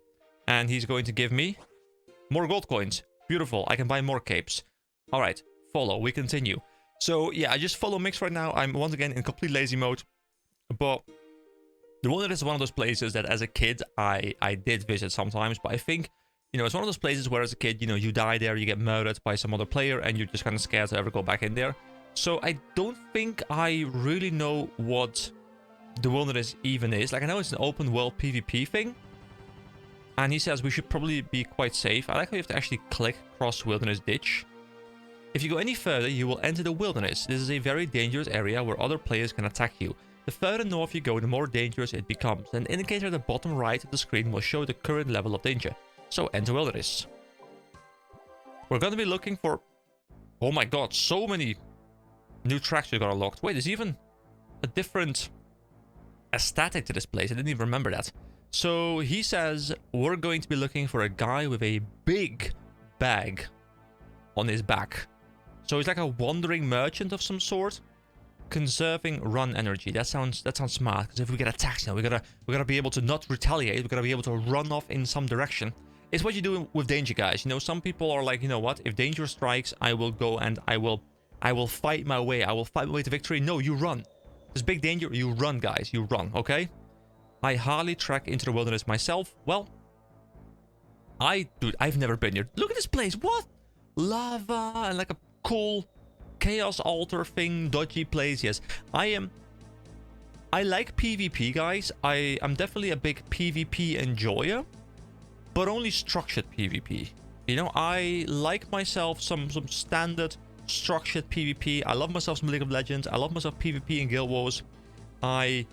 And he's going to give me more gold coins. Beautiful. I can buy more capes. All right, follow. We continue. So, yeah, I just follow Mix right now. I'm once again in complete lazy mode. But the wilderness is one of those places that as a kid, I did visit sometimes. But I think, it's one of those places where as a kid, you die there, you get murdered by some other player, and you're just kind of scared to ever go back in there. So I don't think I really know what the wilderness even is. Like, I know it's an open world PvP thing. And he says we should probably be quite safe. I like how you have to actually click cross wilderness ditch. If you go any further, you will enter the wilderness. This is a very dangerous area where other players can attack you. The further north you go, the more dangerous it becomes. An indicator at the bottom right of the screen will show the current level of danger. So enter wilderness. We're going to be looking for... Oh my god, so many new tracks we got unlocked. Wait, there's even a different aesthetic to this place. I didn't even remember that. So he says we're going to be looking for a guy with a big bag on his back. So he's like a wandering merchant of some sort, conserving run energy. That sounds smart, because if we get attacked now, we gotta be able to not retaliate. We gotta be able to run off in some direction. It's what you do with danger, guys. You know, some people are like, you know what? If danger strikes, I will go and I will fight my way. I will fight my way to victory. No, you run. There's big danger. You run, guys. You run. Okay. I hardly trek into the wilderness myself. Well, dude, I've never been here. Look at this place. What? Lava and like a cool chaos altar thing, dodgy place. Yes, I like PvP, guys. I'm definitely a big PvP enjoyer, but only structured PvP. You know, I like myself some standard structured PvP. I love myself some League of Legends. I love myself PvP in Guild Wars. I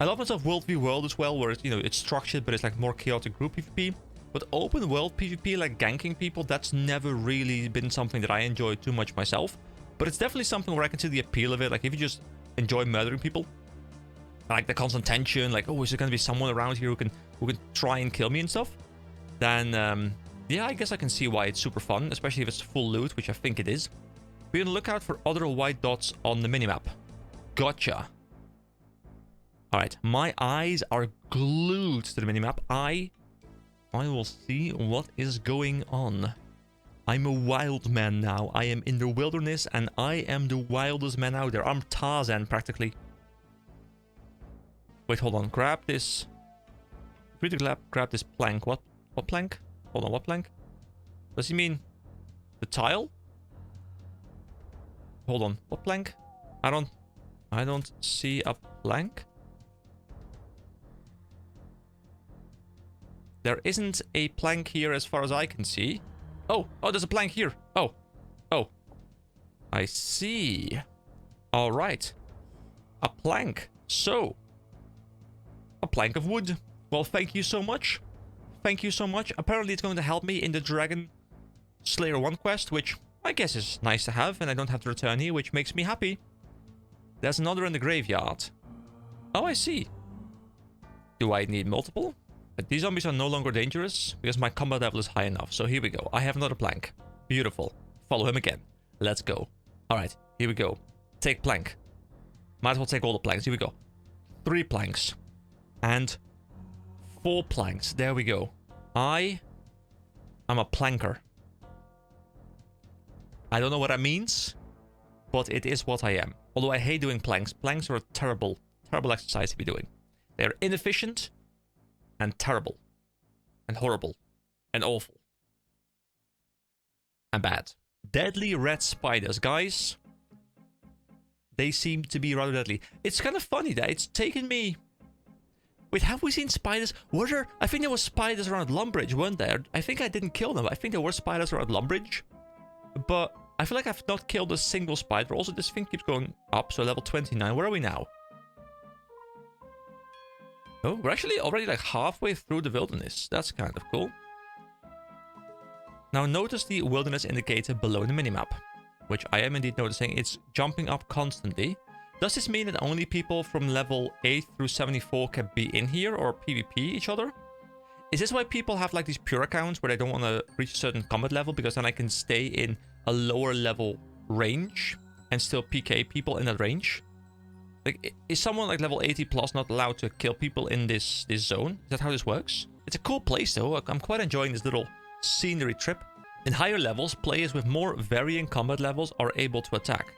love myself World v World as well, where it's, you know, it's structured, but it's like more chaotic group PvP. But open world PvP, like ganking people, that's never really been something that I enjoy too much myself. But it's definitely something where I can see the appeal of it. Like, if you just enjoy murdering people, like the constant tension, like, oh, is there going to be someone around here who can try and kill me and stuff? Then, yeah, I guess I can see why it's super fun, especially if it's full loot, which I think it is. Be on the lookout for other white dots on the minimap. Gotcha. Alright, my eyes are glued to the minimap. I will see what is going on. I'm a wild man now. I am in the wilderness and I am the wildest man out there. I'm Tarzan practically. Wait, hold on. Grab this. Free to grab this plank. What plank? Hold on, what plank? Does he mean the tile? Hold on. What plank? I don't see a plank. There isn't a plank here as far as I can see. Oh, there's a plank here. Oh. I see. All right. A plank. So, a plank of wood. Well, thank you so much. Thank you so much. Apparently, it's going to help me in the Dragon Slayer 1 quest, which I guess is nice to have, and I don't have to return here, which makes me happy. There's another in the graveyard. Oh, I see. Do I need multiple? These zombies are no longer dangerous because my combat level is high enough. So here we go. I have another plank. Beautiful. Follow him again. Let's go. All right, here we go. Take plank. Might as well take all the planks. Here we go. 3 planks. And 4 planks. There we go. I'm a planker. I don't know what that means, but it is what I am. Although I hate doing planks. Planks are a terrible exercise to be doing. They're inefficient and terrible and horrible and awful and bad. Deadly red spiders, guys. They seem to be rather deadly. It's kind of funny that it's taken me... Wait, have we seen spiders? Were there... I think there were spiders around Lumbridge, weren't there? I think I didn't kill them. I think there were spiders around Lumbridge. But I feel like I've not killed a single spider. Also, this thing keeps going up, so level 29. Where are we now? Oh, we're actually already like halfway through the wilderness. That's kind of cool. Now notice the wilderness indicator below the minimap, which I am indeed noticing. It's jumping up constantly. Does this mean that only people from level 8 through 74 can be in here or PvP each other? Is this why people have like these pure accounts where they don't want to reach a certain combat level, because then I can stay in a lower level range and still PK people in that range? Like, is someone like level 80 plus not allowed to kill people in this zone? Is that how this works? It's a cool place though. I'm quite enjoying this little scenery trip. In higher levels, players with more varying combat levels are able to attack.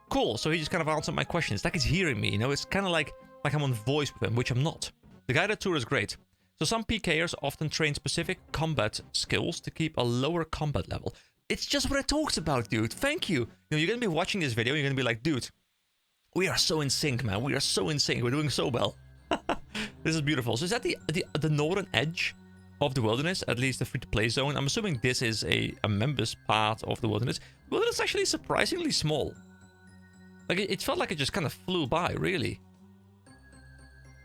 Cool, so he just kind of answered my question. It's like he's hearing me, you know? It's kind of like I'm on voice with him, which I'm not. The guided tour is great. So some PKers often train specific combat skills to keep a lower combat level. It's just what I talked about, dude. Thank you. You know, you're going to be watching this video and you're going to be like, dude, we are so in sync, man. We are so in sync. We're doing so well. This is beautiful. So is that the northern edge of the wilderness, at least the free-to-play zone. I'm assuming this is a members part of the wilderness. The wilderness is actually surprisingly small. Like, it felt like it just kind of flew by, really.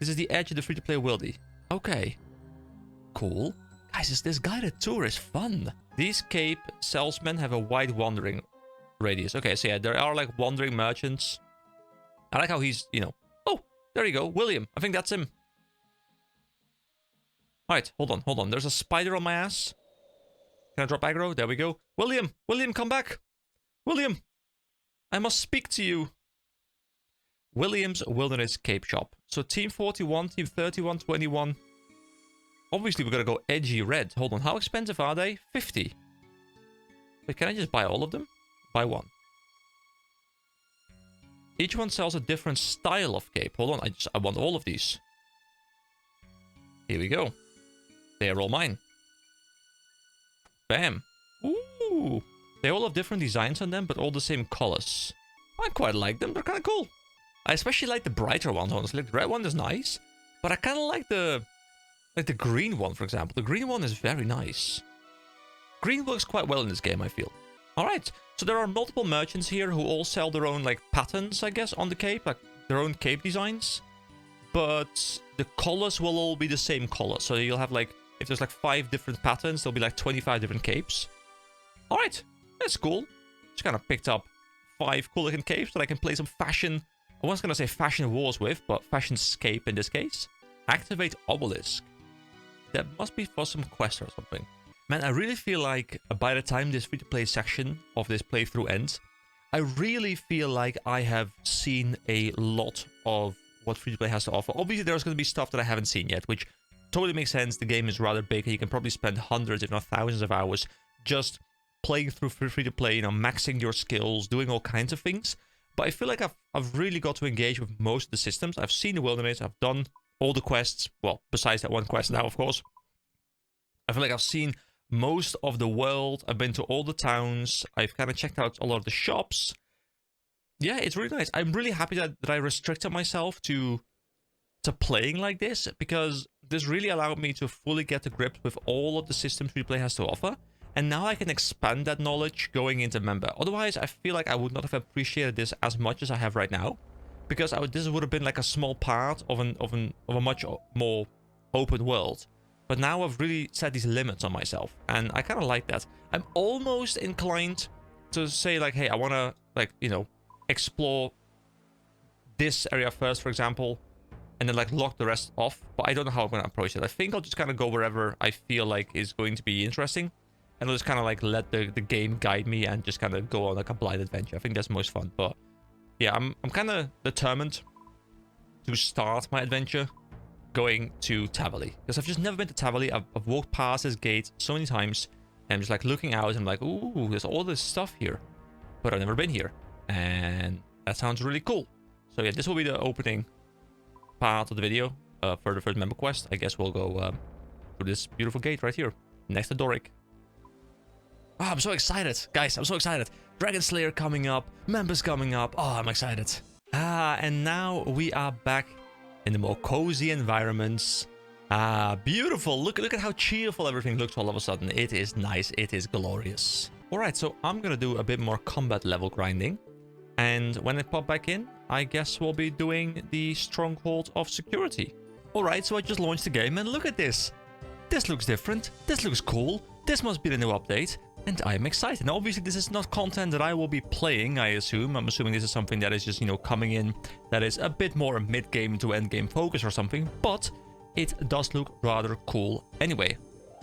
This is the edge of the free-to-play wildy. Okay. Cool. Guys, this guided tour is fun. These Cape salesmen have a wide wandering radius. Okay, so yeah, there are like wandering merchants. I like how he's, you know... Oh, there you go. William. I think that's him. Alright, hold on. There's a spider on my ass. Can I drop aggro? There we go. William! William, come back! William! I must speak to you. William's Wilderness Cape Shop. So Team 41, Team 31, 21. Obviously, we're gonna go edgy red. Hold on, how expensive are they? 50. Wait, can I just buy all of them? Buy one. Each one sells a different style of cape. Hold on, I want all of these. Here we go. They are all mine. Bam. Ooh. They all have different designs on them, but all the same colors. I quite like them. They're kind of cool. I especially like the brighter ones, honestly. The red one is nice, but I kind of like the green one, for example. The green one is very nice. Green works quite well in this game, I feel. All right. So there are multiple merchants here who all sell their own like patterns, I guess, on the cape, like their own cape designs. But the colors will all be the same color. So you'll have like, if there's like 5 different patterns, there'll be like 25 different capes. All right, that's cool. Just kind of picked up 5 cool looking capes that I can play some fashion. I was going to say fashion wars with, but fashionscape in this case. Activate obelisk. That must be for some quest or something. Man, I really feel like by the time this free-to-play section of this playthrough ends, I really feel like I have seen a lot of what free-to-play has to offer. Obviously, there's going to be stuff that I haven't seen yet, which totally makes sense. The game is rather big, and you can probably spend hundreds, if not thousands of hours just playing through free-to-play, you know, maxing your skills, doing all kinds of things. But I feel like I've really got to engage with most of the systems. I've seen the wilderness, I've done all the quests, well, besides that one quest now, of course. I feel like I've seen most of the world. I've been to all the towns. I've kind of checked out a lot of the shops. Yeah, it's really nice. I'm really happy that I restricted myself to playing like this, because this really allowed me to fully get to grips with all of the systems free play has to offer. And now I can expand that knowledge going into member. Otherwise, I feel like I would not have appreciated this as much as I have right now, because this would have been like a small part of a much more open world. But now I've really set these limits on myself, and I kind of like that. I'm almost inclined to say like, hey, I want to like, you know, explore this area first, for example, and then like lock the rest off. But I don't know how I'm going to approach it. I think I'll just kind of go wherever I feel like is going to be interesting, and I'll just kind of like let the game guide me and just kind of go on like a blind adventure. I think that's most fun. But yeah, I'm kind of determined to start my adventure going to Tavali, because I've just never been to Tavali. I've walked past this gate so many times, and I'm just like looking out and I'm like, ooh, there's all this stuff here, but I've never been here, and that sounds really cool. So yeah, this will be the opening part of the video for the first member quest. I guess we'll go through this beautiful gate right here next to Doric. Oh, I'm so excited, guys. I'm so excited. Dragon Slayer coming up, members coming up. Oh, I'm excited. And now we are back in the more cozy environments. Beautiful. Look at how cheerful everything looks all of a sudden. It is nice. It is glorious. All right, so I'm gonna do a bit more combat level grinding, and when I pop back in, I guess we'll be doing the Stronghold of Security. All right, so I just launched the game, and look at this. This looks different. This looks cool. This must be the new update, and I'm excited. Now, obviously, this is not content that I will be playing, I assume. I'm assuming this is something that is just, you know, coming in, that is a bit more mid-game to end-game focus or something, but it does look rather cool anyway.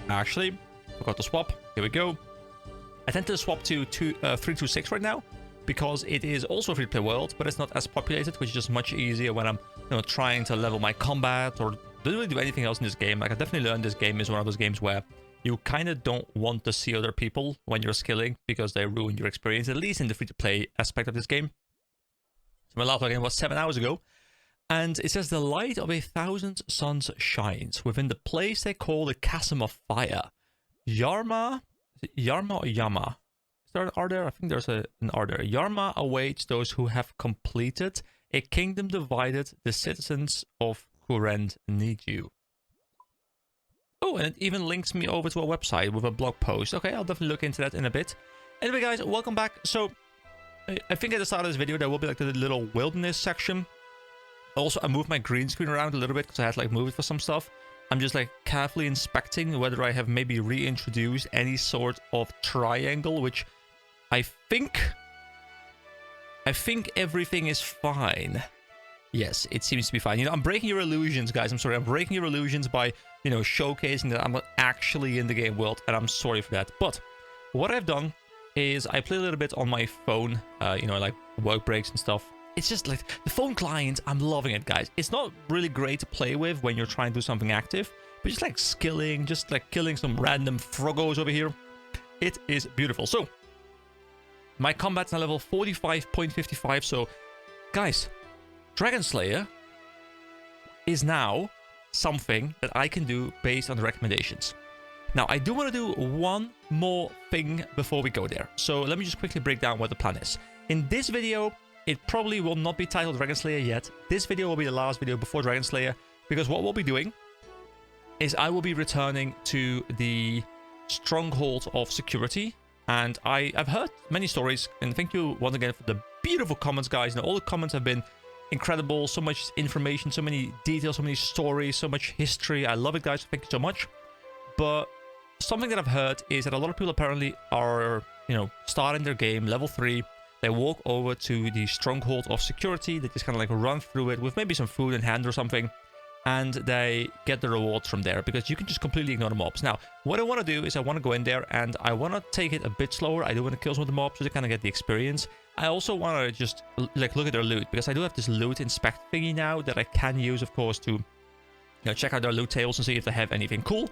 Actually, forgot to swap. Here we go. I tend to swap to 326 right now, because it is also a free-to-play world, but it's not as populated, which is just much easier when I'm, you know, trying to level my combat or really do anything else in this game. Like, I definitely learned this game is one of those games where you kind of don't want to see other people when you're skilling, because they ruin your experience, at least in the free-to-play aspect of this game. So my last login was 7 hours ago, and it says the light of 1,000 suns shines within the place they call the Chasm of Fire. Yarma or Yama? Is there an R there? I think there's an R there. Yarma awaits those who have completed a kingdom divided. The citizens of Kurend need you. Oh, and it even links me over to a website with a blog post. Okay, I'll definitely look into that in a bit. Anyway, guys, welcome back. So, I think at the start of this video, there will be like the little wilderness section. Also, I moved my green screen around a little bit because I had to like move it for some stuff. I'm just like carefully inspecting whether I have maybe reintroduced any sort of triangle, which I think everything is fine. Yes, it seems to be fine. You know, I'm breaking your illusions, guys. I'm sorry. I'm breaking your illusions by, you know, showcasing that I'm not actually in the game world, and I'm sorry for that. But what I've done is I play a little bit on my phone, you know, like work breaks and stuff. It's just like the phone client, I'm loving it, guys. It's not really great to play with when you're trying to do something active, but just like skilling, just like killing some random froggos over here. It is beautiful. So, my combat's now level 45.55, so, guys, Dragon Slayer is now something that I can do based on the recommendations. Now, I do want to do one more thing before we go there. So let me just quickly break down what the plan is. In this video, it probably will not be titled Dragon Slayer yet. This video will be the last video before Dragon Slayer, because what we'll be doing is I will be returning to the Stronghold of Security. And I've heard many stories, and thank you once again for the beautiful comments, guys. Now, all the comments have been incredible, so much information, so many details, so many stories, so much history. I love it, guys. Thank you so much. But something that I've heard is that a lot of people apparently are, you know, starting their game level 3. They walk over to the Stronghold of Security. They just kind of like run through it with maybe some food in hand or something, and they get the rewards from there, because you can just completely ignore the mobs. Now, what I want to do is I want to go in there and I want to take it a bit slower. I do want to kill some of the mobs to kind of get the experience. I also want to just like look at their loot, because I do have this loot inspect thingy now that I can use, of course, to, you know, check out their loot tables and see if they have anything cool.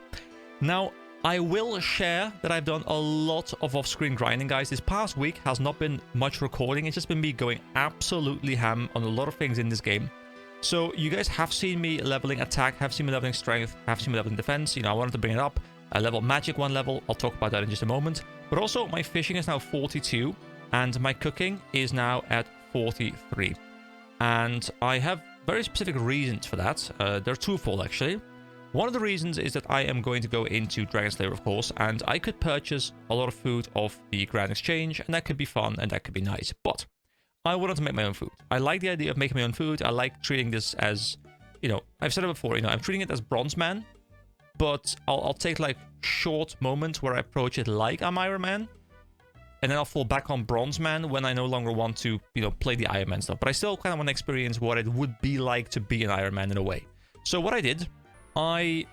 Now, I will share that I've done a lot of off-screen grinding, guys. This past week has not been much recording. It's just been me going absolutely ham on a lot of things in this game. So you guys have seen me leveling attack, have seen me leveling strength, have seen me leveling defense. You know, I wanted to bring it up. I level magic 1 level. I'll talk about that in just a moment. But also, my fishing is now 42, and my cooking is now at 43. And I have very specific reasons for that. They're twofold, actually. One of the reasons is that I am going to go into Dragon Slayer, of course, and I could purchase a lot of food off the Grand Exchange, and that could be fun, and that could be nice. But I wanted to make my own food. I like the idea of making my own food. I like treating this as, you know, I've said it before, you know, I'm treating it as Bronzeman, but I'll take like short moments where I approach it like I'm Iron Man, and then I'll fall back on Bronzeman when I no longer want to, you know, play the Iron Man stuff. But I still kind of want to experience what it would be like to be an Iron Man in a way. So what I did, I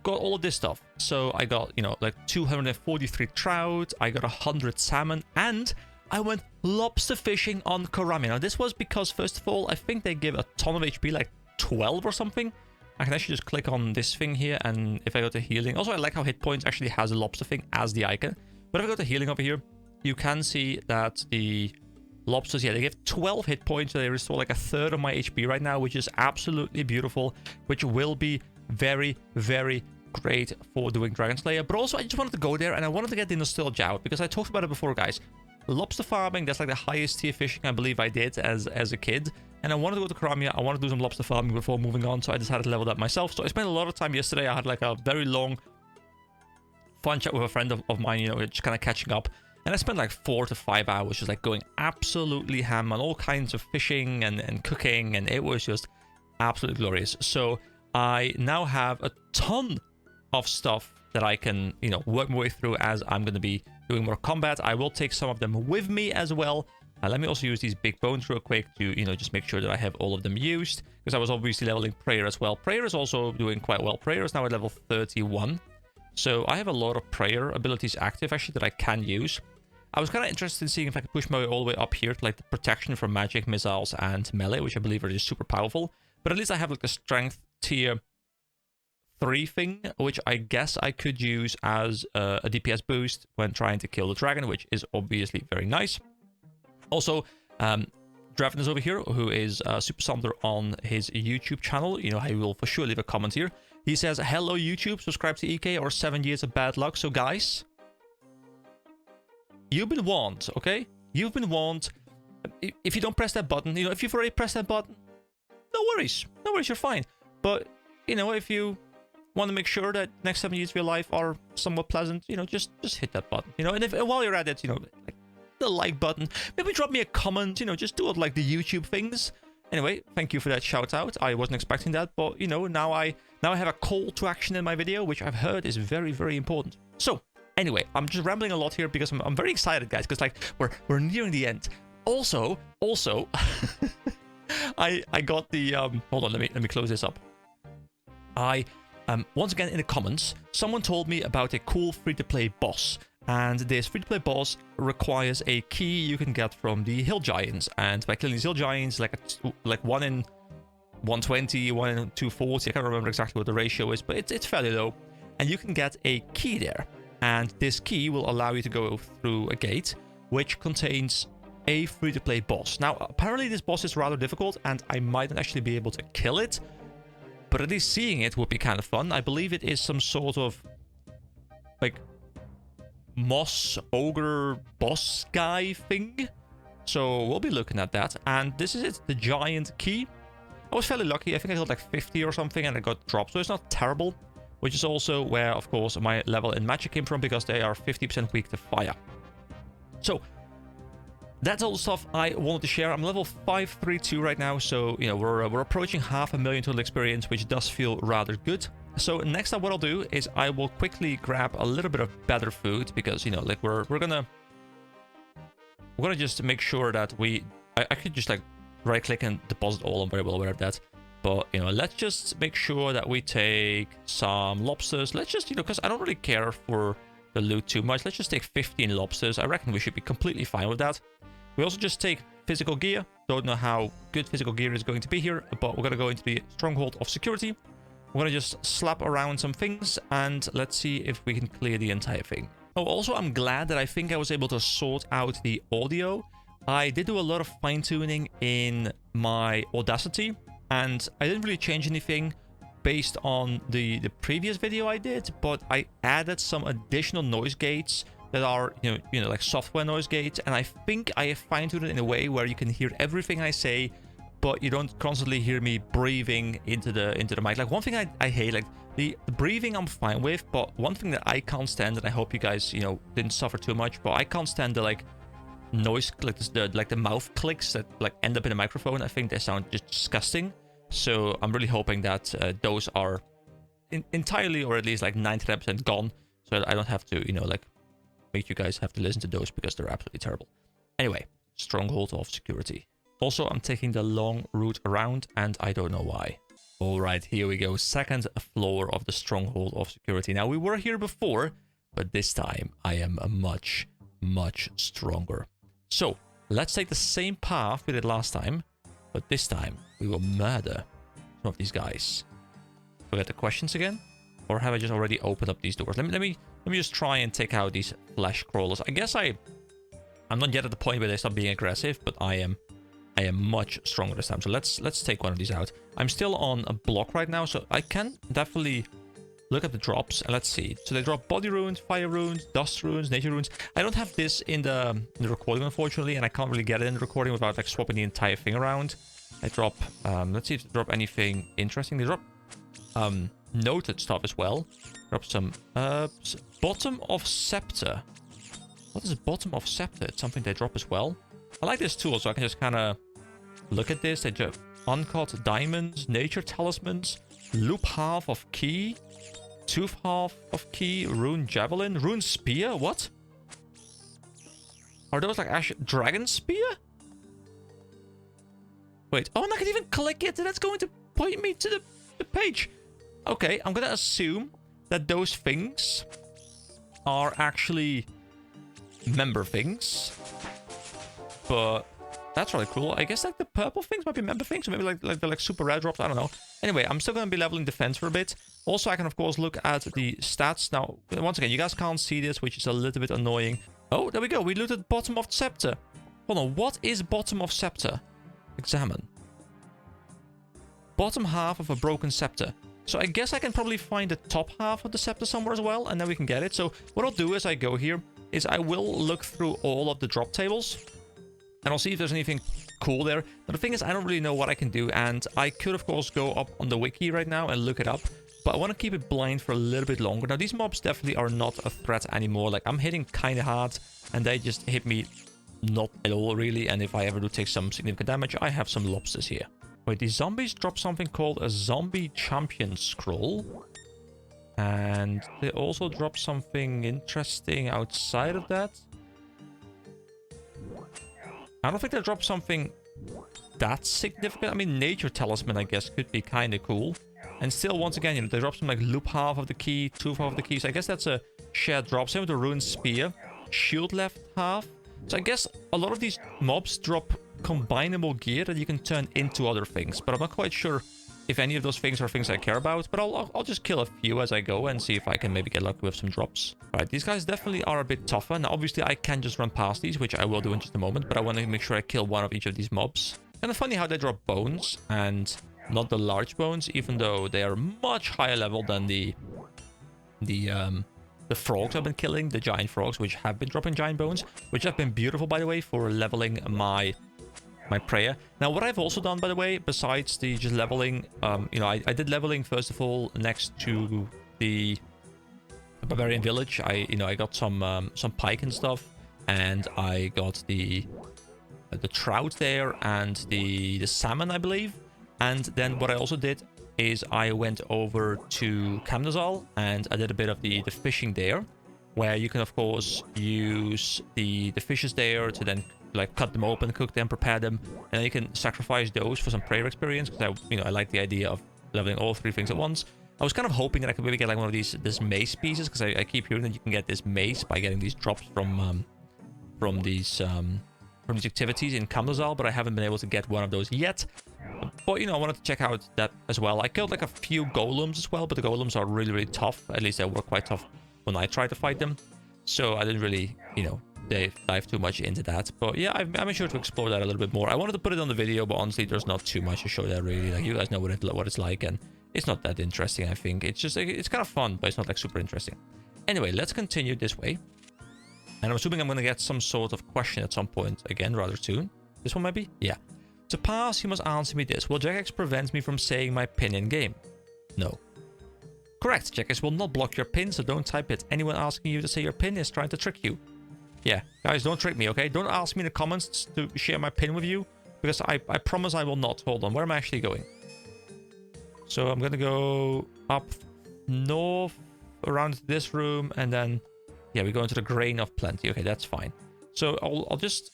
got all of this stuff. So I got, you know, like 243 trout, I got 100 salmon, and I went lobster fishing on Karami. Now, this was because, first of all, I think they give a ton of HP, like 12 or something. I can actually just click on this thing here, and if I go to healing... Also, I like how hit points actually has a lobster thing as the icon. But if I go to healing over here, you can see that the lobsters, yeah, they give 12 hit points, so they restore like a third of my HP right now, which is absolutely beautiful, which will be very, very great for doing Dragon Slayer. But also, I just wanted to go there, and I wanted to get the nostalgia out, because I talked about it before, guys. Lobster farming, that's like the highest tier fishing I believe I did as a kid. And I wanted to go to Karamia. I wanted to do some lobster farming before moving on, so I decided to level that myself. So I spent a lot of time yesterday. I had like a very long, fun chat with a friend of mine, you know, just kind of catching up. And I spent like 4 to 5 hours just like going absolutely ham on all kinds of fishing and cooking, and it was just absolutely glorious. So I now have a ton of stuff that I can, you know, work my way through as I'm going to be doing more combat. I will take some of them with me as well. Let me also use these big bones real quick to, you know, just make sure that I have all of them used, because I was obviously leveling Prayer as well. Prayer is also doing quite well. Prayer is now at level 31. So I have a lot of Prayer abilities active, actually, that I can use. I was kind of interested in seeing if I could push my way all the way up here to, like, the protection from magic, missiles, and melee, which I believe are just super powerful. But at least I have, like, the strength tier 3 thing, which I guess I could use as a DPS boost when trying to kill the dragon, which is obviously very nice. Also, Draven is over here, who is Super Sonder on his YouTube channel. You know, I will for sure leave a comment here. He says, hello YouTube, subscribe to EK or 7 years of bad luck. So guys, you've been warned, okay? You've been warned. If you don't press that button, you know, if you've already pressed that button, no worries. No worries, you're fine. But, you know, if you want to make sure that next 7 years of your life are somewhat pleasant, you know, just hit that button, you know. And if while you're at it, you know, like the like button, maybe drop me a comment, you know, just do it like the YouTube things. Anyway, thank you for that shout out. I wasn't expecting that, but you know, now I have a call to action in my video, which I've heard is very, very important. So anyway, I'm just rambling a lot here because I'm very excited, guys, because like we're nearing the end. Also, I got the hold on, let me close this up. Once again in the comments, someone told me about a cool free-to-play boss, and this free-to-play boss requires a key you can get from the hill giants, and by killing these hill giants, like 1 in 120, 1 in 240, I can't remember exactly what the ratio is, but it's fairly low, and you can get a key there, and this key will allow you to go through a gate which contains a free-to-play boss. Now, apparently this boss is rather difficult, and I might not actually be able to kill it, but at least seeing it would be kind of fun. I believe it is some sort of like moss ogre boss guy thing, so we'll be looking at that. And this is it, the giant key. I was fairly lucky. I think I got like 50 or something, and I got dropped, so it's not terrible, which is also where, of course, my level in magic came from, because they are 50% weak to fire. So that's all the stuff I wanted to share. I'm level 532 right now, so you know we're approaching 500,000 total experience, which does feel rather good. So next up, what I'll do is I will quickly grab a little bit of better food, because you know, like we're gonna just make sure that I could just like right click and deposit all. I'm very well aware of that, but you know, let's just make sure that we take some lobsters. Let's just, you know, because I don't really care for the loot too much, let's just take 15 lobsters. I reckon we should be completely fine with that. We also just take physical gear. Don't know how good physical gear is going to be here, but we're going to go into the stronghold of security. We're going to just slap around some things, and let's see if we can clear the entire thing. Oh, also, I'm glad that I think I was able to sort out the audio. I did do a lot of fine-tuning in my Audacity, and I didn't really change anything based on the previous video I did, but I added some additional noise gates that are, you know, like software noise gates, and I think I have fine-tuned it in a way where you can hear everything I say, but you don't constantly hear me breathing into the mic. Like, one thing I hate, like the breathing I'm fine with, but one thing that I can't stand, and I hope you guys, you know, didn't suffer too much, but I can't stand the like noise, like the mouth clicks that like end up in the microphone. I think they sound just disgusting. So I'm really hoping that those are entirely, or at least like 99% gone, so that I don't have to, you know, like make you guys have to listen to those, because they're absolutely terrible. Anyway, stronghold of security. Also, I'm taking the long route around, and I don't know why. All right, here we go. Second floor of the stronghold of security. Now, we were here before, but this time I am much, much stronger. So let's take the same path we did last time, but this time we will murder some of these guys. Forget the questions again, or have I just already opened up these doors? Let me just try and take out these flesh crawlers. I guess I'm not yet at the point where they stop being aggressive, but I am much stronger this time. So let's take one of these out. I'm still on a block right now, so I can definitely look at the drops, and let's see. So they drop body runes, fire runes, dust runes, nature runes. I don't have this in the recording, unfortunately, and I can't really get it in the recording without like swapping the entire thing around. I drop let's see if they drop anything interesting. They drop noted stuff as well. Drop some herbs. Bottom of scepter. What is bottom of scepter? It's something they drop as well. I like this tool, so I can just kind of look at this. They drop uncut diamonds, nature talismans, loop half of key, tooth half of key, rune javelin, rune spear. What? Are those like actually dragon spear? Wait, oh, and I can even click it, and that's going to point me to the page. Okay, I'm gonna assume that those things are actually member things, but that's really cool. I guess like the purple things might be member things, or maybe like they're like super rare drops. I don't know. Anyway, I'm still gonna be leveling defense for a bit. Also, I can of course look at the stats. Now, once again, you guys can't see this, which is a little bit annoying. Oh, there we go. We looted bottom of scepter. Hold on, what is bottom of scepter? Examine. Bottom half of a broken scepter. So I guess I can probably find the top half of the scepter somewhere as well, and then we can get it. So what I'll do as I go here is I will look through all of the drop tables, and I'll see if there's anything cool there. But the thing is, I don't really know what I can do, and I could, of course, go up on the wiki right now and look it up. but I want to keep it blind for a little bit longer. Now, these mobs definitely are not a threat anymore. Like, I'm hitting kind of hard, and they just hit me not at all, really. And if I ever do take some significant damage, I have some lobsters here. Wait, these zombies drop something called a zombie champion scroll. And they also drop something interesting outside of that. I don't think they drop something that significant. I mean, nature talisman, I guess, could be kind of cool. And still, once again, you know, they drop some like loop half of the key, tooth half of the key. So I guess that's a shared drop. Same with the rune spear. Shield left half. So I guess a lot of these mobs drop combinable gear that you can turn into other things. But I'm not quite sure if any of those things are things I care about. But I'll just kill a few as I go and see if I can maybe get lucky with some drops. Alright, these guys definitely are a bit tougher. Now, obviously, I can just run past these, which I will do in just a moment. But I want to make sure I kill one of each of these mobs. Kind of funny how they drop bones and not the large bones, even though they are much higher level than the frogs I've been killing, the giant frogs, which have been dropping giant bones, which have been beautiful, by the way, for leveling my prayer. Now, what I've also done, by the way, besides the just leveling, you know, I did leveling first of all next to the barbarian village. I got some pike and stuff, and I got the trout there and the salmon, I believe. And then what I also did is I went over to Kamnazal and I did a bit of the fishing there, where you can of course use the fishes there to then like cut them open, cook them, prepare them, and then you can sacrifice those for some prayer experience, because I like the idea of leveling all three things at once. I was kind of hoping that I could maybe get like one of this mace pieces, because I keep hearing that you can get this mace by getting these drops from these activities in Kamnazal, but I haven't been able to get one of those yet. But, I wanted to check out that as well. I killed like a few golems as well, but the golems are really, really tough. At least they were quite tough when I tried to fight them. So I didn't really, dive too much into that. But yeah, I'm sure to explore that a little bit more. I wanted to put it on the video, but honestly, there's not too much to show there, really. Like, you guys know what it's like, and it's not that interesting, I think. It's just, it's kind of fun, but it's not like super interesting. Anyway, let's continue this way. And I'm assuming I'm going to get some sort of question at some point again, rather soon. This one maybe? Yeah. To pass, you must answer me this. Will Jagex prevent me from saying my pin in-game? No. Correct. Jagex will not block your pin, so don't type it. Anyone asking you to say your pin is trying to trick you. Yeah. Guys, don't trick me, okay? Don't ask me in the comments to share my pin with you, because I promise I will not. Hold on. Where am I actually going? So I'm going to go up north around this room, and then... yeah, we go into the grain of plenty. Okay, that's fine. So I'll just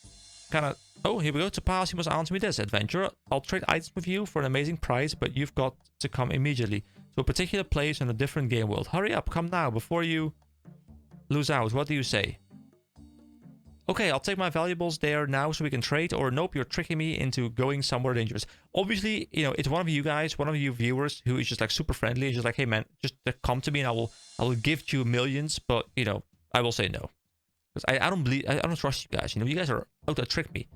kind of... oh, here we go. To pass, you must answer me this. Adventurer, I'll trade items with you for an amazing price, but you've got to come immediately to a particular place in a different game world. Hurry up, come now, before you lose out. What do you say? Okay, I'll take my valuables there now so we can trade, or nope, you're tricking me into going somewhere dangerous. Obviously, it's one of you guys, one of you viewers who is just like super friendly. It's just like, hey man, just come to me and I will give you millions, but I will say no, because I don't trust you guys. You guys are out to trick me.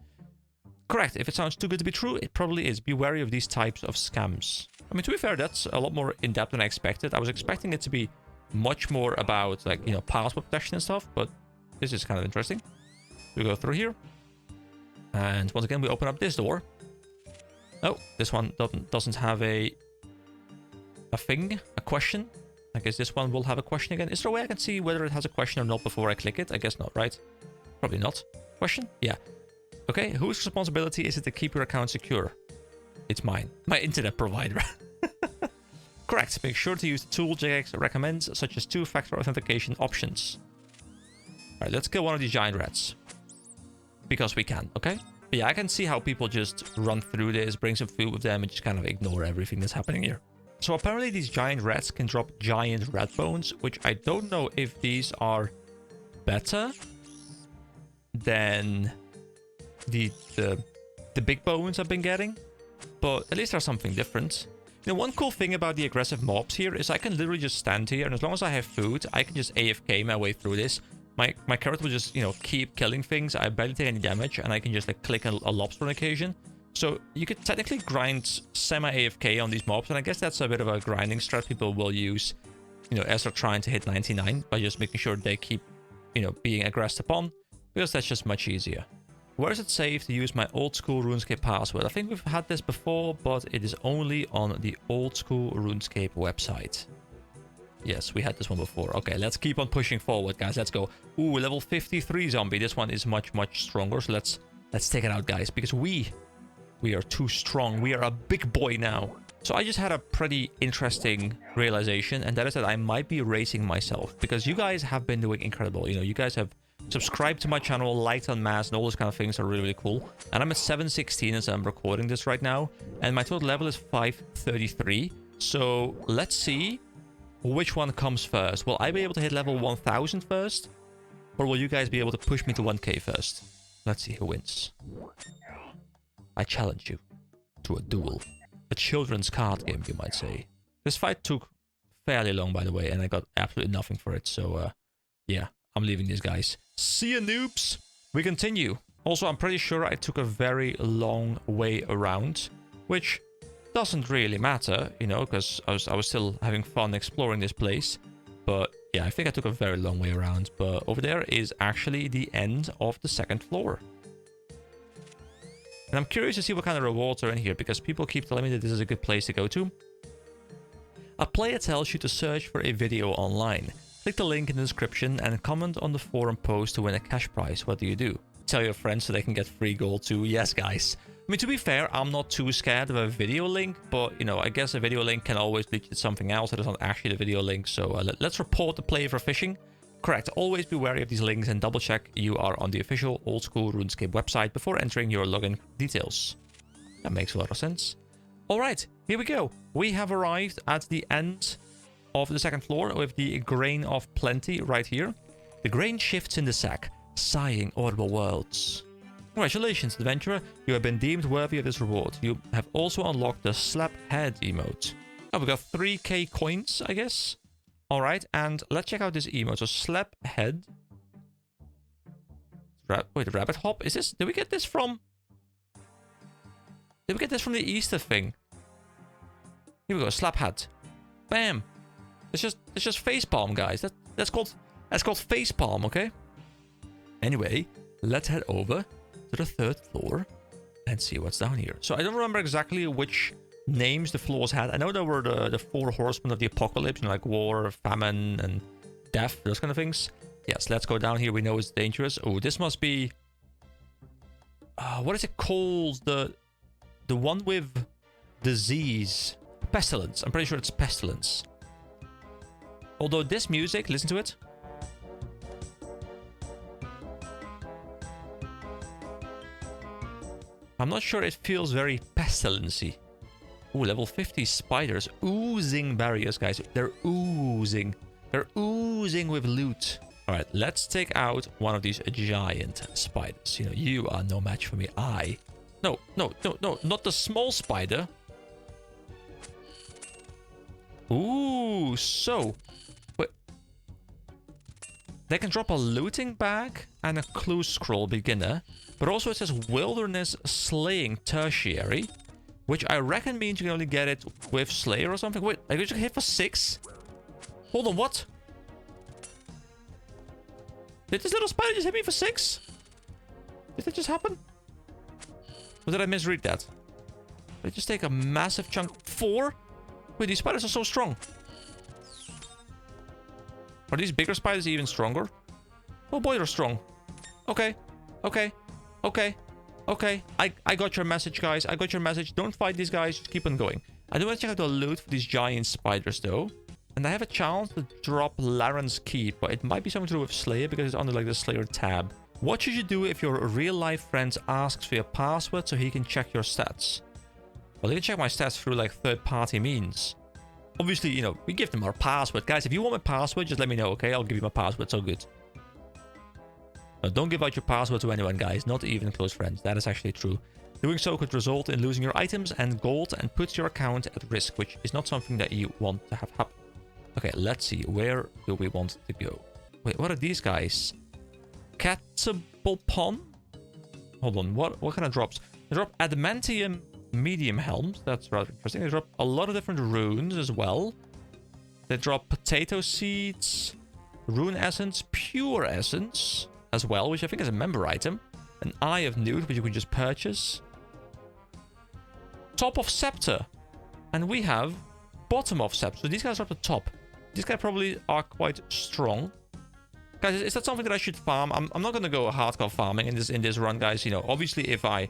Correct. If it sounds too good to be true, it probably is. Be wary of these types of scams. I mean, to be fair, that's a lot more in depth than I expected. I was expecting it to be much more about like password protection and stuff, but this is kind of interesting. We go through here, and once again we open up this door. Oh, this one doesn't have a question. I guess this one will have a question again. Is there a way I can see whether it has a question or not before I click it? I guess not, right? Probably not. Question? Yeah. Okay, whose responsibility is it to keep your account secure? It's mine. My internet provider. Correct. Make sure to use the tool Jagex recommends, such as two-factor authentication options. Alright, let's kill one of these giant rats. Because we can, okay? But yeah, I can see how people just run through this, bring some food with them, and just kind of ignore everything that's happening here. So apparently these giant rats can drop giant rat bones, which I don't know if these are better than the big bones I've been getting, but at least there's something different. One cool thing about the aggressive mobs here is I can literally just stand here, and as long as I have food, I can just AFK my way through this. My character will just, keep killing things. I barely take any damage, and I can just like click a lobster on occasion. So you could technically grind semi-AFK on these mobs, and I guess that's a bit of a grinding strat people will use, as they're trying to hit 99, by just making sure they keep, being aggressed upon, because that's just much easier. Where is it safe to use my Old School Runescape password? I think we've had this before, but it is only on the Old School Runescape website. Yes, we had this one before. Okay, let's keep on pushing forward, guys. Let's go. Ooh, level 53 zombie. This one is much, much stronger. So let's take it out, guys, because we are too strong. We are a big boy now. So I just had a pretty interesting realization, and that is that I might be racing myself, because you guys have been doing incredible. You know, you guys have subscribed to my channel, liked on mass, and all those kind of things are really, really cool. And I'm at 716 as I'm recording this right now, and my total level is 533. So let's see which one comes first. Will I be able to hit level 1000 first, or will you guys be able to push me to 1k first? Let's see who wins. I challenge you to a duel. A children's card game, you might say. This fight took fairly long, by the way, and I got absolutely nothing for it. So, yeah, I'm leaving these guys. See ya, noobs! We continue. Also, I'm pretty sure I took a very long way around, which doesn't really matter, you know, because I was still having fun exploring this place. But, yeah, I think I took a very long way around. But over there is actually the end of the second floor. And I'm curious to see what kind of rewards are in here, because people keep telling me that this is a good place to go to. A player tells you to search for a video online. Click the link in the description and comment on the forum post to win a cash prize. What do? Tell your friends so they can get free gold too. Yes, guys. I mean, to be fair, I'm not too scared of a video link, but, you know, I guess a video link can always lead to something else that is not actually the video link. So let's report the player for phishing. Correct. Always be wary of these links and double check you are on the official Old School Runescape website before entering your login details. That makes a lot of sense. All right, here we go. We have arrived at the end of the second floor with the grain of plenty right here. The grain shifts in the sack, sighing audible words. Congratulations, adventurer. You have been deemed worthy of this reward. You have also unlocked the slap head emote. Oh, we got 3k coins, I guess. All right, and let's check out this emote. So slap head. Wait, rabbit hop. Is this? Did we get this from? Did we get this from the Easter thing? Here we go. Slap head. Bam. It's just face palm, guys. That's called face palm. Okay. Anyway, let's head over to the third floor and see what's down here. So I don't remember exactly which names the floors had. I know there were the four horsemen of the apocalypse, you know, like war, famine, and death, those kind of things. Yes, let's go down here. We know it's dangerous. Oh, this must be... what is it called? The one with disease. Pestilence. I'm pretty sure it's pestilence. Although this music, listen to it. I'm not sure it feels very pestilency. Ooh, level 50 spiders. Oozing barriers, guys. They're oozing. They're oozing with loot. Alright, let's take out one of these giant spiders. You know, you are no match for me. No, not the small spider. Ooh, so... Wait. They can drop a looting bag and a clue scroll beginner. But also it says wilderness slaying tertiary. Which I reckon means you can only get it with Slayer or something. Wait, I just hit for 6? Hold on, what? Did this little spider just hit me for 6? Did that just happen? Or did I misread that? Did it just take a massive chunk? 4? Wait, these spiders are so strong. Are these bigger spiders even stronger? Oh boy, they're strong. Okay. I got your message, guys. I got your message. Don't fight these guys. Just keep on going. I do want to check out the loot for these giant spiders, though. And I have a chance to drop Laren's Keep, but it might be something to do with Slayer because it's under, like, the Slayer tab. What should you do if your real-life friend asks for your password so he can check your stats? Well, he can check my stats through, like, third-party means. Obviously, you know, we give them our password. Guys, if you want my password, just let me know, okay? I'll give you my password. So good. Now, don't give out your password to anyone, guys. Not even close friends. That is actually true. Doing so could result in losing your items and gold and puts your account at risk, which is not something that you want to have happen. Okay, let's see. Where do we want to go? Wait, what are these guys? Catapulpon? Hold on. What kind of drops? They drop adamantium medium helms. That's rather interesting. They drop a lot of different runes as well. They drop potato seeds, rune essence, pure essence as well, which I think is a member item. An Eye of Newt, which you can just purchase. Top of Scepter. And we have Bottom of Scepter. So these guys are up the top. These guys probably are quite strong. Guys, is that something that I should farm? I'm not gonna go hardcore farming in this run, guys. You know, obviously if I,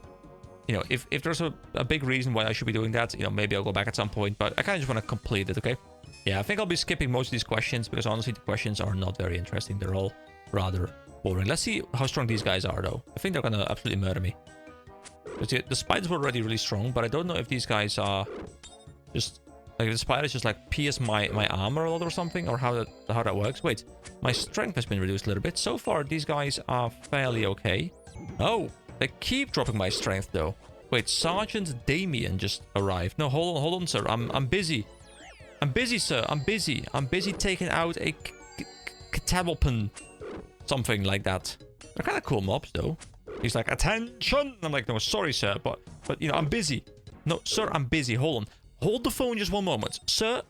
you know, if there's a big reason why I should be doing that, you know, maybe I'll go back at some point. But I kind of just want to complete it, okay? Yeah, I think I'll be skipping most of these questions because honestly, the questions are not very interesting. They're all rather boring. Let's see how strong these guys are, though. I think they're gonna absolutely murder me. Because the spiders were already really strong, but I don't know if these guys are just like the spiders just like pierce my armor a lot or something, or how that works. Wait, my strength has been reduced a little bit. So far, these guys are fairly okay. Oh, they keep dropping my strength though. Wait, Sergeant Damien just arrived. No, hold on, sir. I'm busy. I'm busy, sir. I'm busy. I'm busy taking out a Catalpan, something like that. They're kind of cool mobs though. He's like, attention! I'm like, no, sorry, sir, but you know, I'm busy. No, sir, I'm busy. Hold on. Hold the phone just one moment. Sir,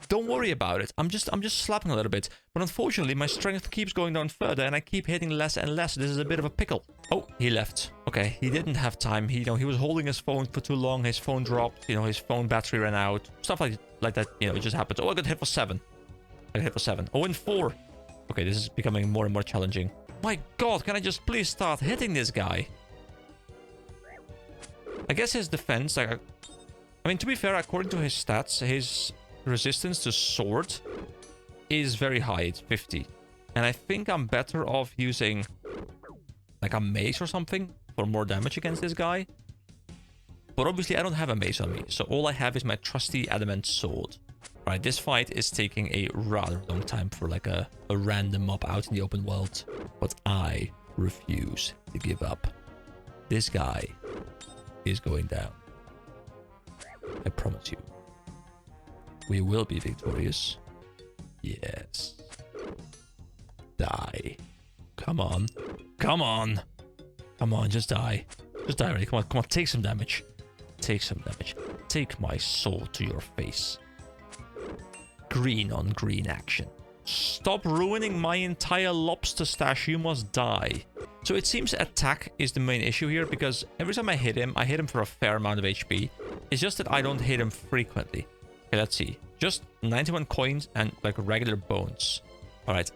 don't worry about it. I'm just slapping a little bit. But unfortunately, my strength keeps going down further, and I keep hitting less and less. This is a bit of a pickle. Oh, he left. Okay, he didn't have time. He was holding his phone for too long. His phone dropped. You know, his phone battery ran out. Stuff like that, you know, it just happens. Oh, I got hit for 7. I got hit for 7. Oh, and 4. Okay, this is becoming more and more challenging. My god, can I just please start hitting this guy? I guess his defense, like, I mean, to be fair, according to his stats, his resistance to sword is very high. It's 50. And I think I'm better off using, like, a mace or something for more damage against this guy. But obviously, I don't have a mace on me. So all I have is my trusty adamant sword. Right, this fight is taking a rather long time for like a random mob out in the open world. But I refuse to give up. This guy is going down. I promise you. We will be victorious. Yes. Die. Come on. Come on. Come on, just die. Just die already. Come on, come on. Take some damage. Take some damage. Take my sword to your face. Green on green action. Stop ruining my entire lobster stash. You must die. So it seems attack is the main issue here, because every time I hit him for a fair amount of HP. It's just that I don't hit him frequently. Okay, let's see. Just 91 coins and like regular bones. Alright.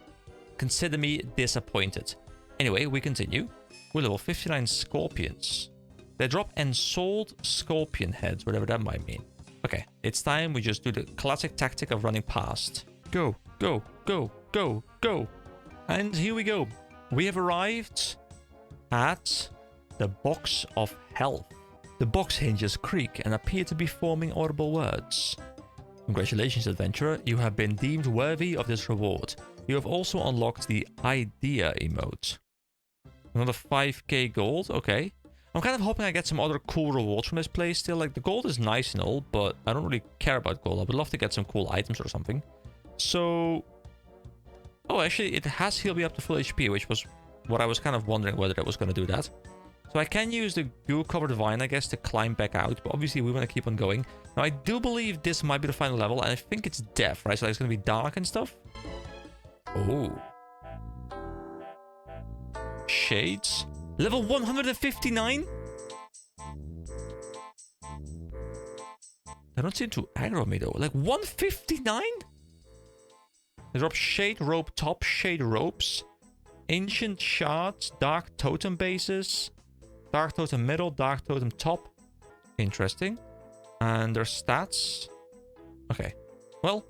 Consider me disappointed. Anyway, we continue. We're level 59 scorpions. They drop ensouled scorpion heads, whatever that might mean. Okay, it's time we just do the classic tactic of running past. Go, go, go, go, go. And here we go. We have arrived at the box of health. The box hinges creak and appear to be forming audible words. Congratulations, adventurer. You have been deemed worthy of this reward. You have also unlocked the idea emote. Another 5k gold, okay. I'm kind of hoping I get some other cool rewards from this place still. Like, the gold is nice and all, but I don't really care about gold. I would love to get some cool items or something. So... oh, actually, it has healed me up to full HP, which was what I was kind of wondering whether it was going to do that. So I can use the goo-covered vine, I guess, to climb back out. But obviously, we want to keep on going. Now, I do believe this might be the final level, and I think it's death, right? So it's going to be dark and stuff. Oh. Shades. Level 159? They don't seem to aggro me, though. Like, 159? They drop Shade Rope Top, Shade Ropes, Ancient Shards, Dark Totem Bases, Dark Totem Middle, Dark Totem Top. Interesting. And their stats. Okay. Well,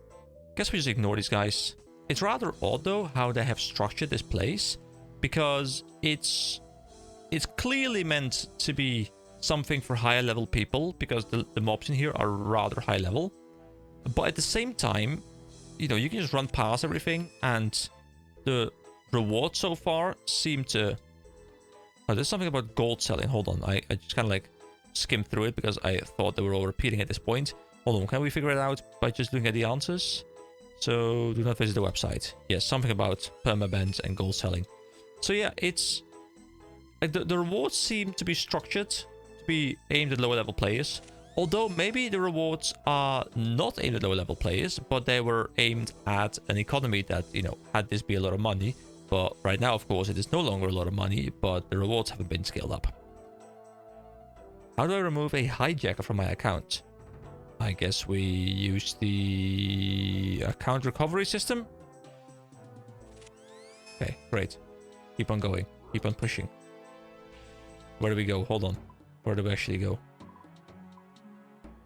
guess we just ignore these guys. It's rather odd, though, how they have structured this place. Because it's clearly meant to be something for higher level people, because the mobs in here are rather high level. But at the same time, you know, you can just run past everything, and the rewards so far seem to... oh, there's something about gold selling. Hold on, I just kind of like skimmed through it because I thought they were all repeating at this point. Hold on, can we figure it out by just looking at the answers? So, do not visit the website. Yes, something about permabans and gold selling. So yeah, it's... like the rewards seem to be structured to be aimed at lower level players. Although maybe the rewards are not aimed at lower level players, but they were aimed at an economy that, you know, had this be a lot of money. But right now, of course, it is no longer a lot of money, but the rewards haven't been scaled up. How do I remove a hijacker from my account? I guess we use the account recovery system. Okay, great. Keep on going. Keep on pushing. Where do we go? Hold on. Where do we actually go?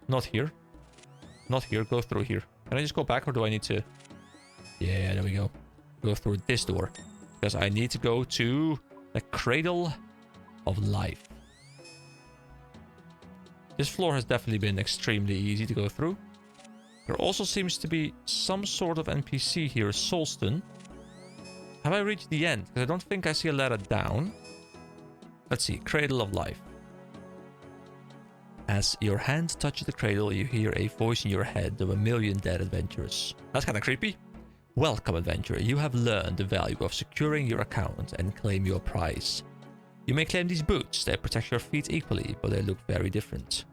Not here. Not here. Go through here. Can I just go back or do I need to... Yeah, there we go. Go through this door. Because I need to go to the Cradle of Life. This floor has definitely been extremely easy to go through. There also seems to be some sort of NPC here, Solston. Have I reached the end? Because I don't think I see a ladder down. Let's see, Cradle of Life. As your hand touches the cradle, you hear a voice in your head of a million dead adventurers. That's kind of creepy. Welcome, adventurer. You have learned the value of securing your account and claim your prize. You may claim these boots. They protect your feet equally, but they look very different.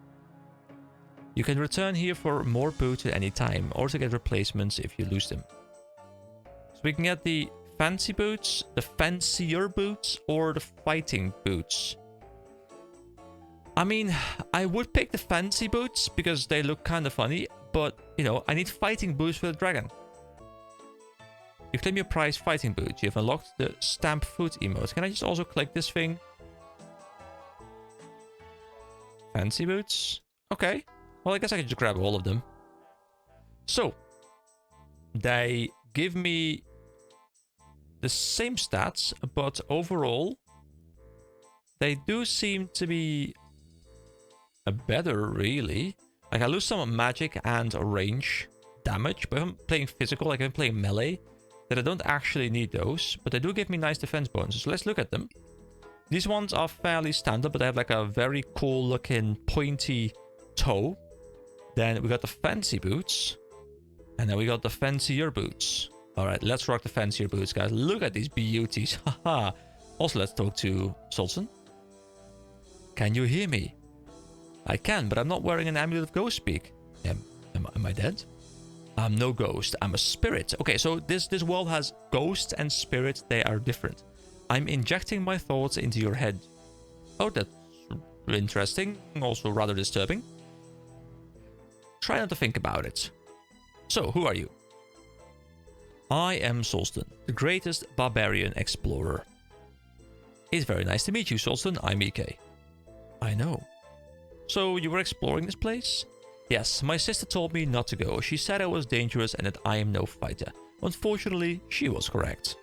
You can return here for more boots at any time, or to get replacements if you lose them. So we can get the fancy boots, the fancier boots, or the fighting boots. I mean, I would pick the fancy boots because they look kind of funny, but, you know, I need fighting boots for the dragon. You claim your prize fighting boots. You have unlocked the stamp foot emote. Can I just also click this thing? Fancy boots? Okay. Well, I guess I can just grab all of them. So, they give me the same stats, but overall, they do seem to be better, really. Like, I lose some magic and range damage, but if I'm playing physical, like I'm playing melee, then I don't actually need those, but they do give me nice defense bonuses. So let's look at them. These ones are fairly standard, but they have like a very cool looking pointy toe. Then we got the fancy boots, and then we got the fancier boots. All right, let's rock the fancier boots, guys. Look at these beauties. Haha. Also, let's talk to Solson. Can you hear me? I can, but I'm not wearing an amulet of ghost speak. Am I dead? I'm no ghost. I'm a spirit. Okay, so this world has ghosts and spirits. They are different. I'm injecting my thoughts into your head. Oh, that's interesting. Also rather disturbing. Try not to think about it. So, who are you? I am Solston, the greatest barbarian explorer. It's very nice to meet you, Solston. I'm EK. I know. So, you were exploring this place? Yes, my sister told me not to go. She said I was dangerous and that I am no fighter. Unfortunately, she was correct.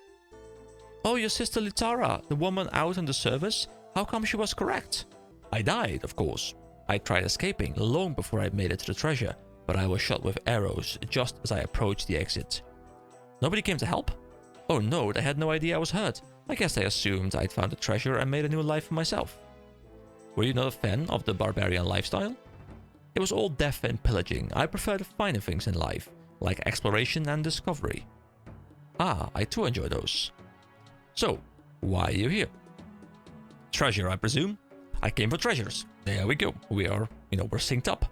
Oh, your sister Litara, the woman out on the service? How come she was correct? I died, of course. I tried escaping long before I made it to the treasure, but I was shot with arrows just as I approached the exit. Nobody came to help? Oh no, they had no idea I was hurt. I guess they assumed I'd found the treasure and made a new life for myself. Were you not a fan of the barbarian lifestyle? It was all death and pillaging. I prefer the finer things in life, like exploration and discovery. Ah, I too enjoy those. So, why are you here? Treasure, I presume? I came for treasures. There we go. We are, we're synced up.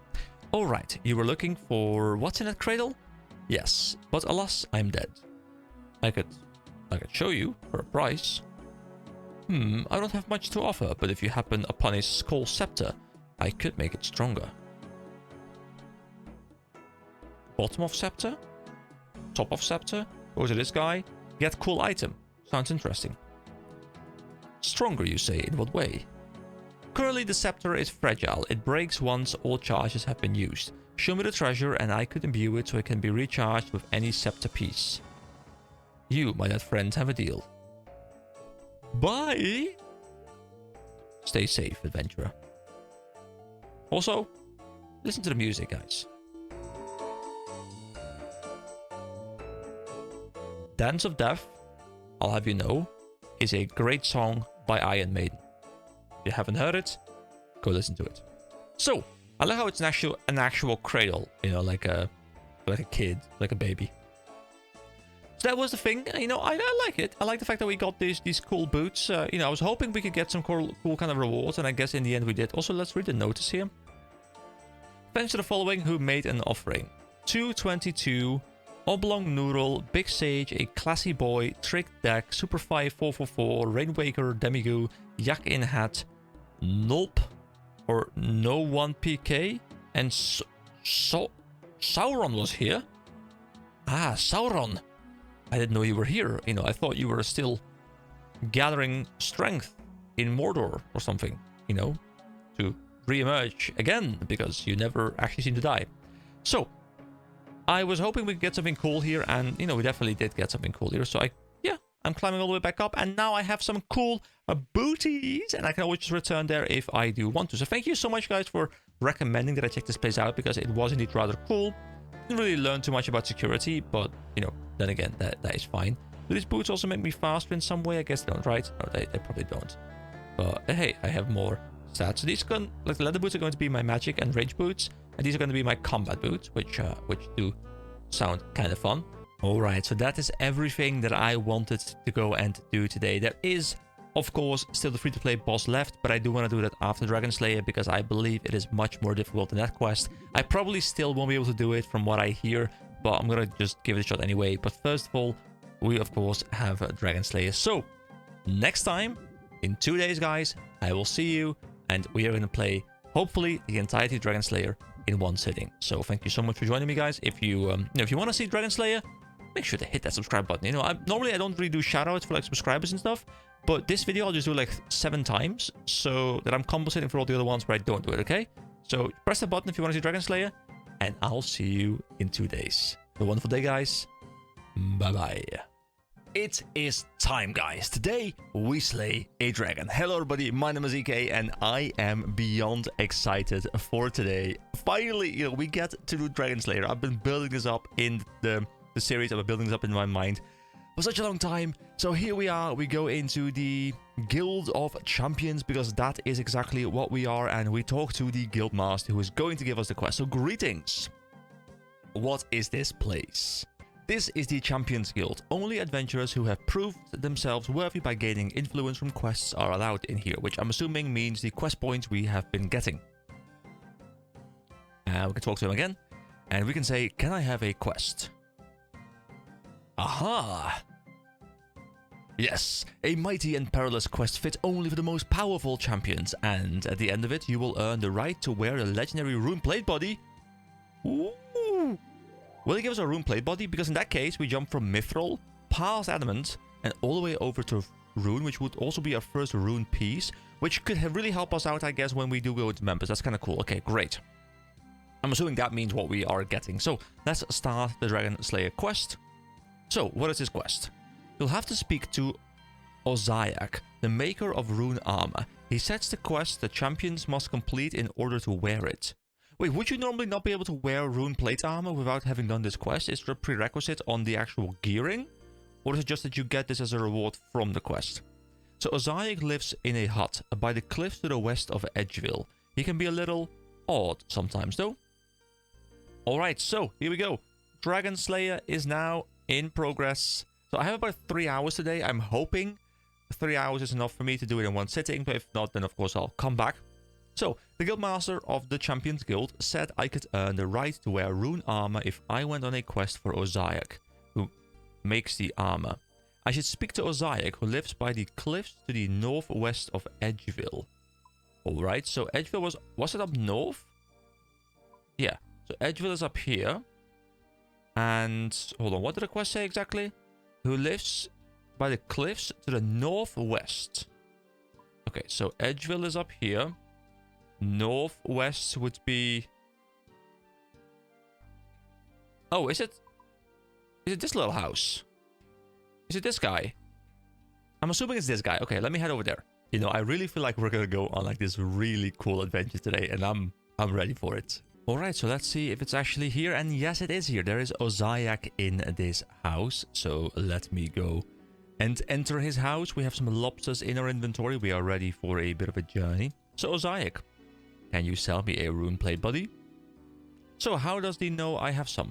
Alright, you were looking for what's in that cradle? Yes, but alas, I'm dead. I could show you for a price. I don't have much to offer, but if you happen upon a skull scepter, I could make it stronger. Bottom of scepter? Top of scepter? Go to this guy. Get cool item. Sounds interesting. Stronger, you say? In what way? Currently, the scepter is fragile. It breaks once all charges have been used. Show me the treasure and I could imbue it so it can be recharged with any scepter piece. You, my dead friend, have a deal. Bye! Stay safe, adventurer. Also, listen to the music, guys. Dance of Death, I'll have you know, is a great song by Iron Maiden. If you haven't heard it, go listen to it. So, I like how it's an actual cradle, like a kid, like a baby. So that was the thing, I like it. I like the fact that we got these cool boots. I was hoping we could get some cool kind of rewards, and I guess in the end we did. Also, let's read the notice here. Thanks to the following who made an offering. 222, Oblong Noodle, Big Sage, A Classy Boy, Trick Deck, Superfly 444, Rainwaker, Demigoo, Yak in Hat, Nulp, or No 1 PK, and So, Sauron was here? Ah, Sauron. I didn't know you were here. You know, I thought you were still gathering strength in Mordor or something, you know, to re-emerge again, because you never actually seem to die. So, I was hoping we could get something cool here, and, you know, we definitely did get something cool here. So, I'm climbing all the way back up, and now I have some cool booties, and I can always just return there if I do want to. So, thank you so much, guys, for recommending that I check this place out, because it was indeed rather cool. Didn't really learn too much about security, but, you know, then again, that is fine. Do these boots also make me faster in some way? I guess they don't, right? No, they probably don't. But hey, I have more stats. So these like the leather boots are going to be my magic and range boots, and these are going to be my combat boots, which do sound kind of fun. All right, so that is everything that I wanted to go and do today. There is, of course, still the free-to-play boss left, but I do want to do that after Dragon Slayer, because I believe it is much more difficult than that quest. I probably still won't be able to do it from what I hear, but I'm gonna just give it a shot anyway. But first of all, we of course have Dragon Slayer. So next time, in 2 days, guys, I will see you, and we are going to play, hopefully, the entirety of Dragon Slayer in one sitting. So thank you so much for joining me, guys. If you if you want to see Dragon Slayer, make sure to hit that subscribe button. You know, normally I don't really do shoutouts for like subscribers and stuff, but this video I'll just do like 7 times, so that I'm compensating for all the other ones where I don't do it. Okay, so press the button if you want to see Dragon Slayer, and I'll see you in 2 days. Have a wonderful day, guys. Bye bye. It is time, guys. Today we slay a dragon. Hello everybody, my name is EK, and I am beyond excited for today. Finally, you know, we get to do Dragon Slayer. I've been building this up in the series. I've been building this up in my mind for such a long time. So here we are. We go into the Guild of Champions, because that is exactly what we are, and we talk to the guild master who is going to give us the quest. So greetings. What is this place? This is the Champions Guild. Only adventurers who have proved themselves worthy by gaining influence from quests are allowed in here, which I'm assuming means the quest points we have been getting. We can talk to him again, and we can say, can I have a quest? Aha! Yes, a mighty and perilous quest fit only for the most powerful champions, and at the end of it, you will earn the right to wear a legendary rune plate body. Ooh! Will he give us a rune plate body? Because in that case, we jump from Mithril, past Adamant, and all the way over to Rune, which would also be our first rune piece, which could really help us out, I guess, when we do go into members. That's kind of cool. Okay, great. I'm assuming that means what we are getting. So, let's start the Dragon Slayer quest. So, what is this quest? You'll have to speak to Oziak, the maker of rune armor. He sets the quest the champions must complete in order to wear it. Wait, would you normally not be able to wear rune plate armor without having done this quest? Is there a prerequisite on the actual gearing? Or is it just that you get this as a reward from the quest? So Oziak lives in a hut by the cliffs to the west of Edgeville. He can be a little odd sometimes though. Alright, so here we go. Dragon Slayer is now in progress. So I have about 3 hours today. I'm hoping 3 hours is enough for me to do it in one sitting. But if not, then of course I'll come back. So, the Guildmaster of the Champions Guild said I could earn the right to wear rune armor if I went on a quest for Oziak, who makes the armor. I should speak to Oziak, who lives by the cliffs to the northwest of Edgeville. Alright, so Edgeville was it up north? Yeah, so Edgeville is up here. And, hold on, what did the quest say exactly? Who lives by the cliffs to the northwest. Okay, so Edgeville is up here. Northwest would be... Oh, is it this little house? Is it this guy? I'm assuming it's this guy. Okay, let me head over there. You know, I really feel like we're gonna go on like this really cool adventure today, and I'm ready for it. Alright, so let's see if it's actually here, and yes, it is here. There is Oziak in this house, so let me go and enter his house. We have some lobsters in our inventory. We are ready for a bit of a journey. So Oziak, can you sell me a rune plate body? So how does he know I have some?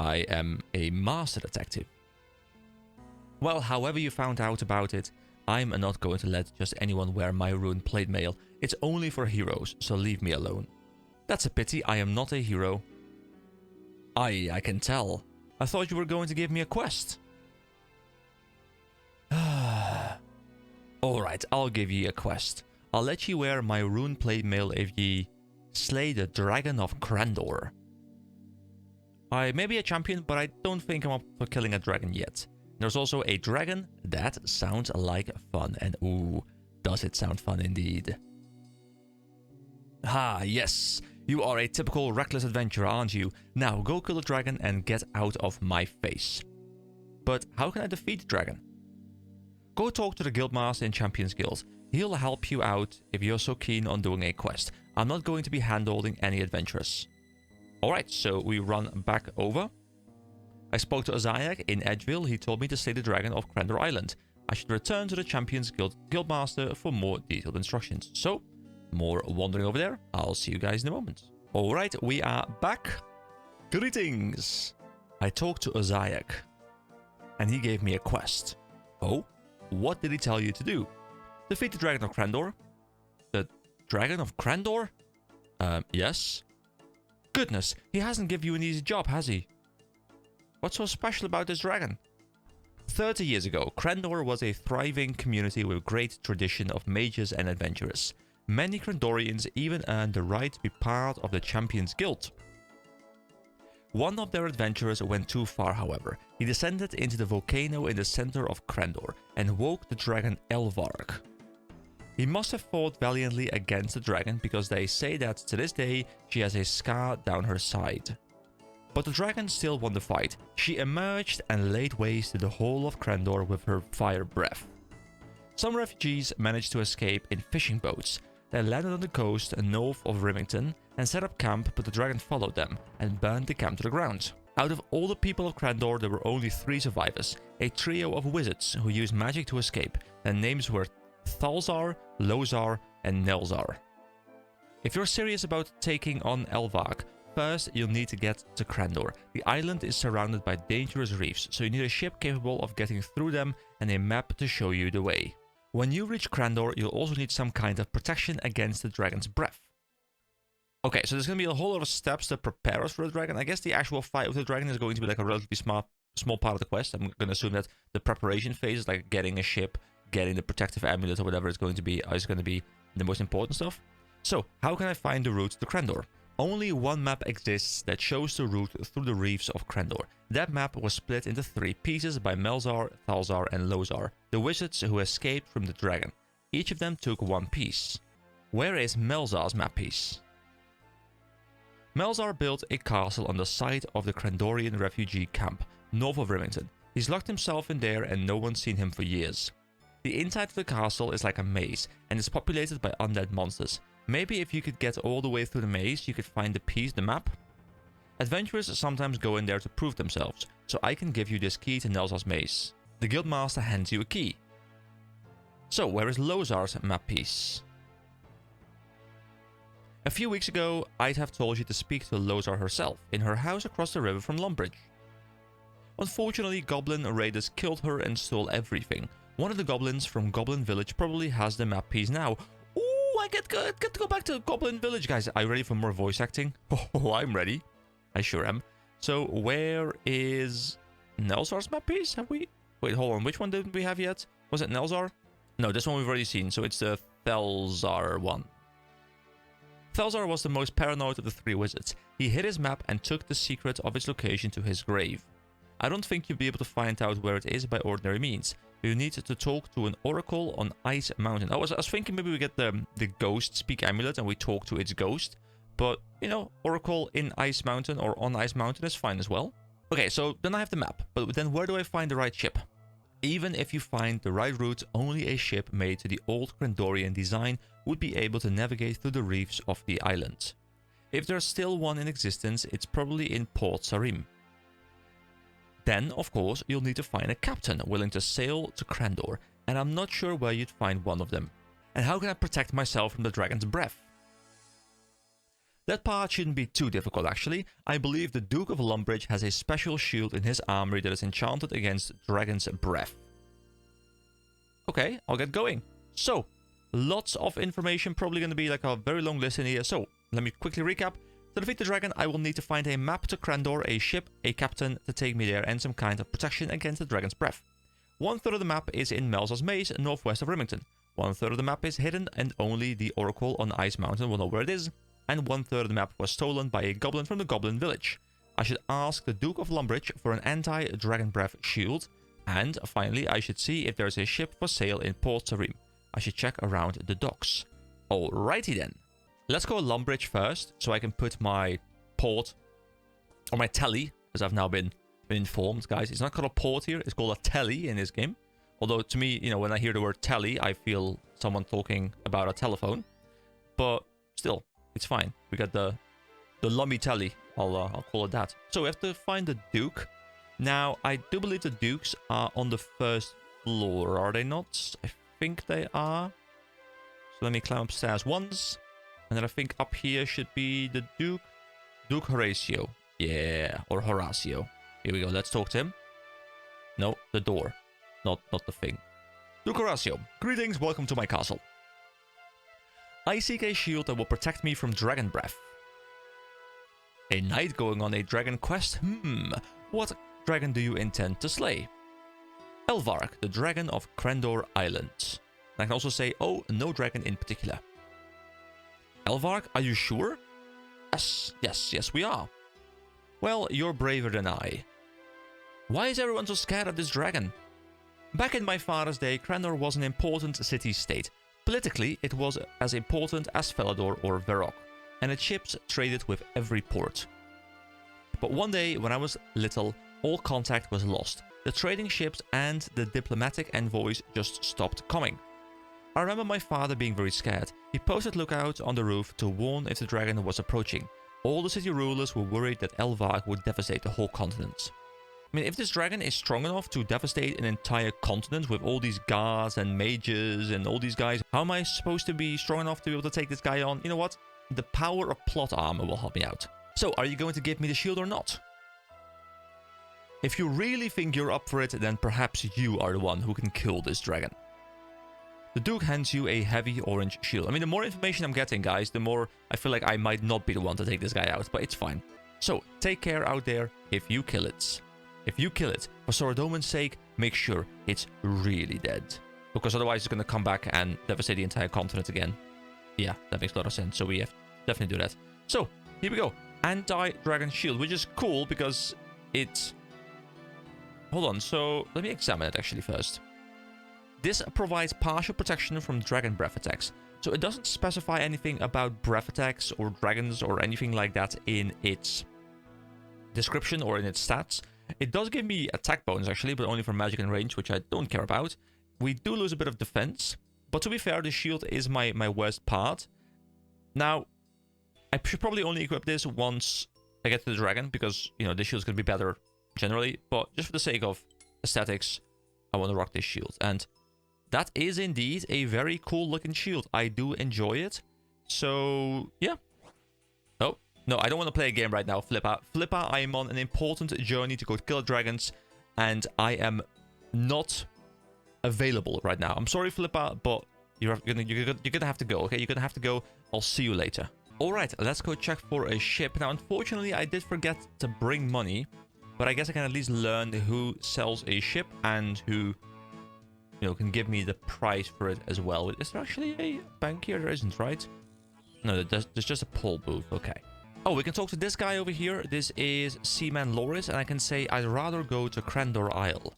I am a master detective. Well, however you found out about it, I'm not going to let just anyone wear my rune plate mail. It's only for heroes, so leave me alone. That's a pity, I am not a hero. I can tell. I thought you were going to give me a quest. Alright, I'll give ye a quest. I'll let ye wear my rune plate mail if ye Slay the Dragon of Crandor. I may be a champion, but I don't think I'm up for killing a dragon yet. There's also a dragon. That sounds like fun. And ooh, does it sound fun indeed. Ah, yes. You are a typical reckless adventurer, aren't you? Now, go kill the dragon and get out of my face. But how can I defeat the dragon? Go talk to the guildmaster in Champions Guild. He'll help you out if you're so keen on doing a quest. I'm not going to be handholding any adventurers. Alright, so we run back over. I spoke to Ozayak in Edgeville. He told me to slay the dragon of Crandor Island. I should return to the Champions Guild guildmaster for more detailed instructions. So, more wandering over there. I'll see you guys in a moment. Alright, we are back. Greetings. I talked to Ozayak, and he gave me a quest. Oh? What did he tell you to do? Defeat the Dragon of Crandor? The Dragon of Crandor? Yes. Goodness, he hasn't given you an easy job, has he? What's so special about this dragon? 30 years ago, Crandor was a thriving community with great tradition of mages and adventurers. Many Crandorians even earned the right to be part of the Champions Guild. One of their adventurers went too far, however. He descended into the volcano in the center of Crandor and woke the dragon Elvark. He must have fought valiantly against the dragon because they say that to this day she has a scar down her side. But the dragon still won the fight. She emerged and laid waste to the whole of Crandor with her fire breath. Some refugees managed to escape in fishing boats. They landed on the coast north of Rimington and set up camp, but the dragon followed them and burned the camp to the ground. Out of all the people of Crandor, there were only 3 survivors, a trio of wizards who used magic to escape. Their names were Thalzar, Lozar, and Nelzar. If you're serious about taking on Elvark, first you'll need to get to Crandor. The island is surrounded by dangerous reefs, so you need a ship capable of getting through them and a map to show you the way. When you reach Crandor, you'll also need some kind of protection against the dragon's breath. Okay, so there's going to be a whole lot of steps to prepare us for the dragon. I guess the actual fight with the dragon is going to be like a relatively small part of the quest. I'm going to assume that the preparation phase, like getting a ship, getting the protective amulet or whatever is going to be the most important stuff. So, how can I find the route to Crandor? Only one map exists that shows the route through the reefs of Crandor. That map was split into 3 pieces by Melzar, Thalzar, and Lozar, the wizards who escaped from the dragon. Each of them took 1 piece. Where is Melzar's map piece? Melzar built a castle on the site of the Crandorian refugee camp, north of Rimington. He's locked himself in there and no one's seen him for years. The inside of the castle is like a maze, and it's populated by undead monsters. Maybe if you could get all the way through the maze, you could find the map. Adventurers sometimes go in there to prove themselves, so I can give you this key to Nelzar's maze. The guildmaster hands you a key. So, where is Lozar's map piece? A few weeks ago, I'd have told you to speak to Lozar herself, in her house across the river from Lumbridge. Unfortunately, goblin raiders killed her and stole everything. One of the goblins from Goblin Village probably has the map piece now. Ooh, I get to go back to Goblin Village, guys. Are you ready for more voice acting? Oh, I'm ready. I sure am. So, where is Nelzar's map piece? Have we... Wait, hold on. Which one didn't we have yet? Was it Nelzar? No, this one we've already seen. So, it's the Thalzar one. Thalzar was the most paranoid of the 3 wizards. He hid his map and took the secret of its location to his grave. I don't think you'll be able to find out where it is by ordinary means. You need to talk to an oracle on Ice Mountain. I was thinking maybe we get the ghost speak amulet and we talk to its ghost. But, you know, oracle in Ice Mountain or on Ice Mountain is fine as well. Okay, so then I have the map. But then where do I find the right ship? Even if you find the right route, only a ship made to the old Crandorian design would be able to navigate through the reefs of the island. If there's still one in existence, it's probably in Port Sarim. Then, of course, you'll need to find a captain willing to sail to Crandor, and I'm not sure where you'd find one of them. And how can I protect myself from the dragon's breath? That part shouldn't be too difficult actually. I believe the Duke of Lumbridge has a special shield in his armory that is enchanted against dragon's breath. Okay, I'll get going. So, lots of information, probably going to be like a very long list in here. So, let me quickly recap. To defeat the dragon, I will need to find a map to Crandor, a ship, a captain to take me there, and some kind of protection against the dragon's breath. 1/3 of the map is in Melzar's Maze, northwest of Rimington. 1/3 of the map is hidden, and only the Oracle on Ice Mountain will know where it is. and 1/3 of the map was stolen by a goblin from the goblin village. I should ask the Duke of Lumbridge for an anti-dragon breath shield. And finally, I should see if there's a ship for sale in Port Sarim. I should check around the docks. Alrighty then. Let's go Lumbridge first, so I can put my port, or my telly, as I've now been informed, guys. It's not called a port here, it's called a telly in this game. Although to me, you know, when I hear the word telly, I feel someone talking about a telephone. But still, it's fine. We got the lummy telly, I'll call it that. So we have to find the Duke. Now, I do believe the Dukes are on the first floor, are they not? I think they are. So let me climb upstairs once. And then I think up here should be the Duke. Duke Horatio. Yeah, or Horatio. Here we go, let's talk to him. No, the door. Not the thing. Duke Horatio, greetings, welcome to my castle. I seek a shield that will protect me from dragon breath. A knight going on a dragon quest? What dragon do you intend to slay? Elvark, the dragon of Crendor Island. And I can also say, oh, no dragon in particular. Elvark, are you sure? Yes, we are. Well, you're braver than I. Why is everyone so scared of this dragon? Back in my father's day, Crendor was an important city-state. Politically, it was as important as Felidor or Verok, and its ships traded with every port. But one day, when I was little, all contact was lost. The trading ships and the diplomatic envoys just stopped coming. I remember my father being very scared. He posted lookouts on the roof to warn if the dragon was approaching. All the city rulers were worried that Elvark would devastate the whole continent. I mean, if this dragon is strong enough to devastate an entire continent with all these guards and mages and all these guys, how am I supposed to be strong enough to be able to take this guy on? You know what? The power of plot armor will help me out. So, are you going to give me the shield or not? If you really think you're up for it, then perhaps you are the one who can kill this dragon. The Duke hands you a heavy orange shield. I mean, the more information I'm getting, guys, the more I feel like I might not be the one to take this guy out, but it's fine. So, take care out there if you kill it. If you kill it, for Sorodoman's sake, make sure it's really dead. Because otherwise it's going to come back and devastate the entire continent again. Yeah, that makes a lot of sense, so we have to definitely do that. So, here we go. Anti-dragon shield, which is cool because it's... Hold on, so let me examine it actually first. This provides partial protection from dragon breath attacks. So it doesn't specify anything about breath attacks or dragons or anything like that in its description or in its stats. It does give me attack bonus actually, but only for magic and range, which I don't care about. We do lose a bit of defense, but to be fair, the shield is my worst part. Now, I should probably only equip this once I get to the dragon, because, you know, this shield's going to be better generally, but just for the sake of aesthetics, I want to rock this shield. And that is indeed a very cool looking shield. I do enjoy it. So, yeah. Oh, no, I don't want to play a game right now, Flipper. Flipper, I am on an important journey to go kill dragons, and I am not available right now. I'm sorry, Flipper, but you're gonna have to go, okay? You're gonna have to go. I'll see you later. Alright, let's go check for a ship. Now, unfortunately, I did forget to bring money, but I guess I can at least learn who sells a ship and who, you know, can give me the price for it as well. Is there actually a bank here? There isn't, right? No, there's just a poll booth. Okay. Oh, we can talk to this guy over here. This is Seaman Loris, and I can say I'd rather go to Crendor Isle.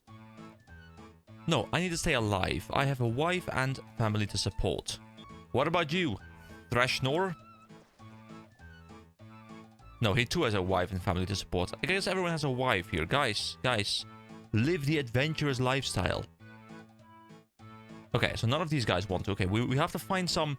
No, I need to stay alive. I have a wife and family to support. What about you, Thrashnor? No, he too has a wife and family to support. I guess everyone has a wife here. Guys, live the adventurous lifestyle. Okay, so none of these guys want to. Okay, we have to find some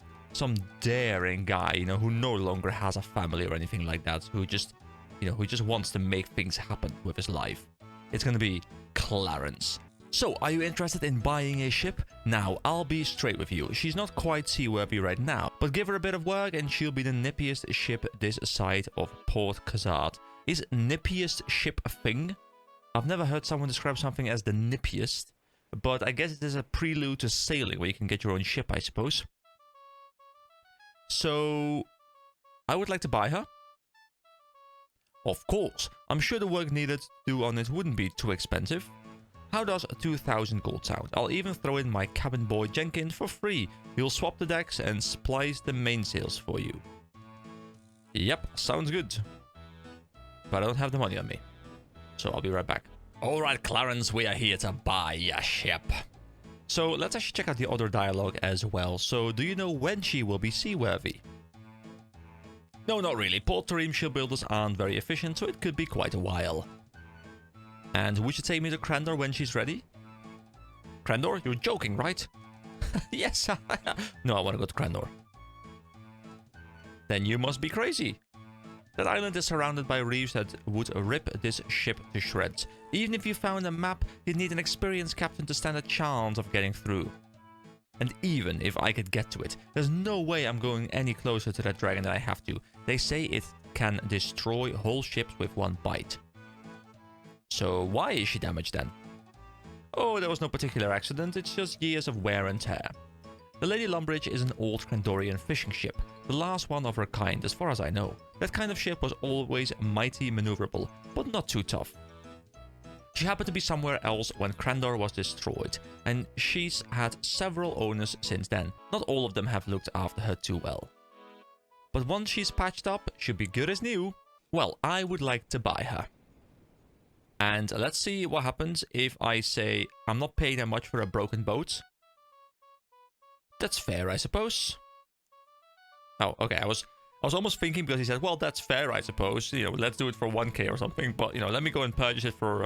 daring guy, you know, who no longer has a family or anything like that, who just, you know, who just wants to make things happen with his life. It's gonna be Clarence. So, are you interested in buying a ship? Now, I'll be straight with you. She's not quite seaworthy right now, but give her a bit of work and she'll be the nippiest ship this side of Port Khazard. Is nippiest ship a thing? I've never heard someone describe something as the nippiest, but I guess it is a prelude to sailing where you can get your own ship, I suppose. So, I would like to buy her. Of course, I'm sure the work needed to do on it wouldn't be too expensive. How does 2,000 gold sound? I'll even throw in my cabin boy Jenkins for free. He'll swap the decks and splice the mainsails for you. Yep, sounds good. But I don't have the money on me. So I'll be right back. Alright, Clarence, we are here to buy your ship. So let's actually check out the other dialogue as well. So do you know when she will be seaworthy? No, not really. Port Tarim shipbuilders aren't very efficient, so it could be quite a while. And would you take me to Crandor when she's ready? Crandor? You're joking, right? Yes. No, I want to go to Crandor. Then you must be crazy. That island is surrounded by reefs that would rip this ship to shreds. Even if you found a map, you'd need an experienced captain to stand a chance of getting through. And even if I could get to it, there's no way I'm going any closer to that dragon than I have to. They say it can destroy whole ships with one bite. So why is she damaged then? Oh, there was no particular accident, it's just years of wear and tear. The Lady Lumbridge is an old Crandorian fishing ship, the last one of her kind as far as I know. That kind of ship was always mighty maneuverable, but not too tough. She happened to be somewhere else when Crandor was destroyed, and she's had several owners since then. Not all of them have looked after her too well. But once she's patched up, she'll be good as new. Well, I would like to buy her. And let's see what happens if I say I'm not paying that much for a broken boat. That's fair, I suppose. Oh, okay, I was almost thinking because he said, well, that's fair, I suppose. You know, let's do it for 1k or something. But, you know, let me go and purchase it for,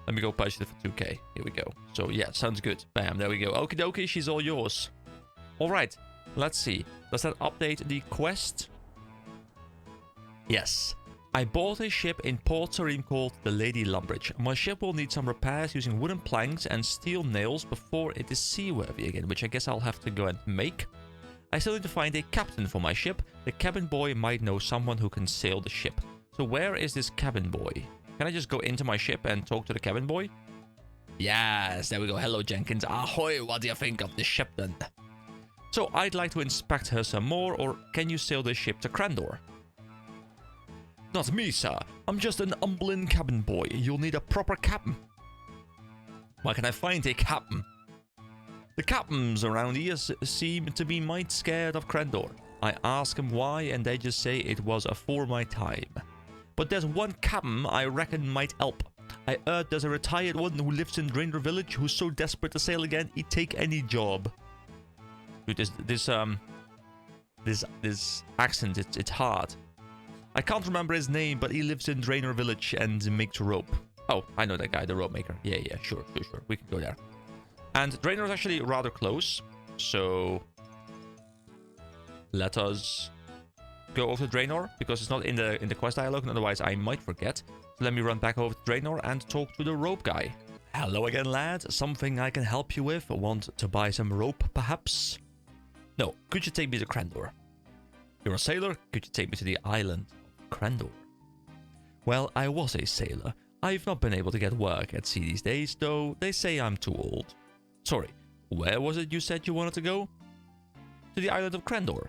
let me go purchase it for 2k. Here we go. So, yeah, sounds good. Bam, there we go. Okie dokie, she's all yours. All right, let's see. Does that update the quest? Yes. I bought a ship in Port Tarim called the Lady Lumbridge. My ship will need some repairs using wooden planks and steel nails before it is seaworthy again, which I guess I'll have to go and make. I still need to find a captain for my ship. The cabin boy might know someone who can sail the ship. So where is this cabin boy? Can I just go into my ship and talk to the cabin boy? Yes, there we go. Hello, Jenkins. Ahoy, what do you think of the ship then? So I'd like to inspect her some more, or can you sail this ship to Crandor? Not me, sir. I'm just an humbling cabin boy. You'll need a proper captain. Where can I find a captain? The captains around here seem to be might scared of Crandor. I ask them why, and they just say it was afore my time. But there's one captain I reckon might help. I heard there's a retired one who lives in Draenor Village who's so desperate to sail again, he'd take any job. Dude, this accent, it's hard. I can't remember his name, but he lives in Draenor Village and makes rope. Oh, I know that guy, the rope maker. Yeah, sure. We can go there. And Draenor is actually rather close, so let us go over to Draenor, because it's not in the quest dialogue, and otherwise I might forget. So let me run back over to Draenor and talk to the rope guy. Hello again, lad. Something I can help you with? Want to buy some rope, perhaps? No, could you take me to Crandor? You're a sailor? Could you take me to the island of Crandor? Well, I was a sailor. I've not been able to get work at sea these days, though they say I'm too old. Sorry, where was it you said you wanted to go? To the island of Crandor.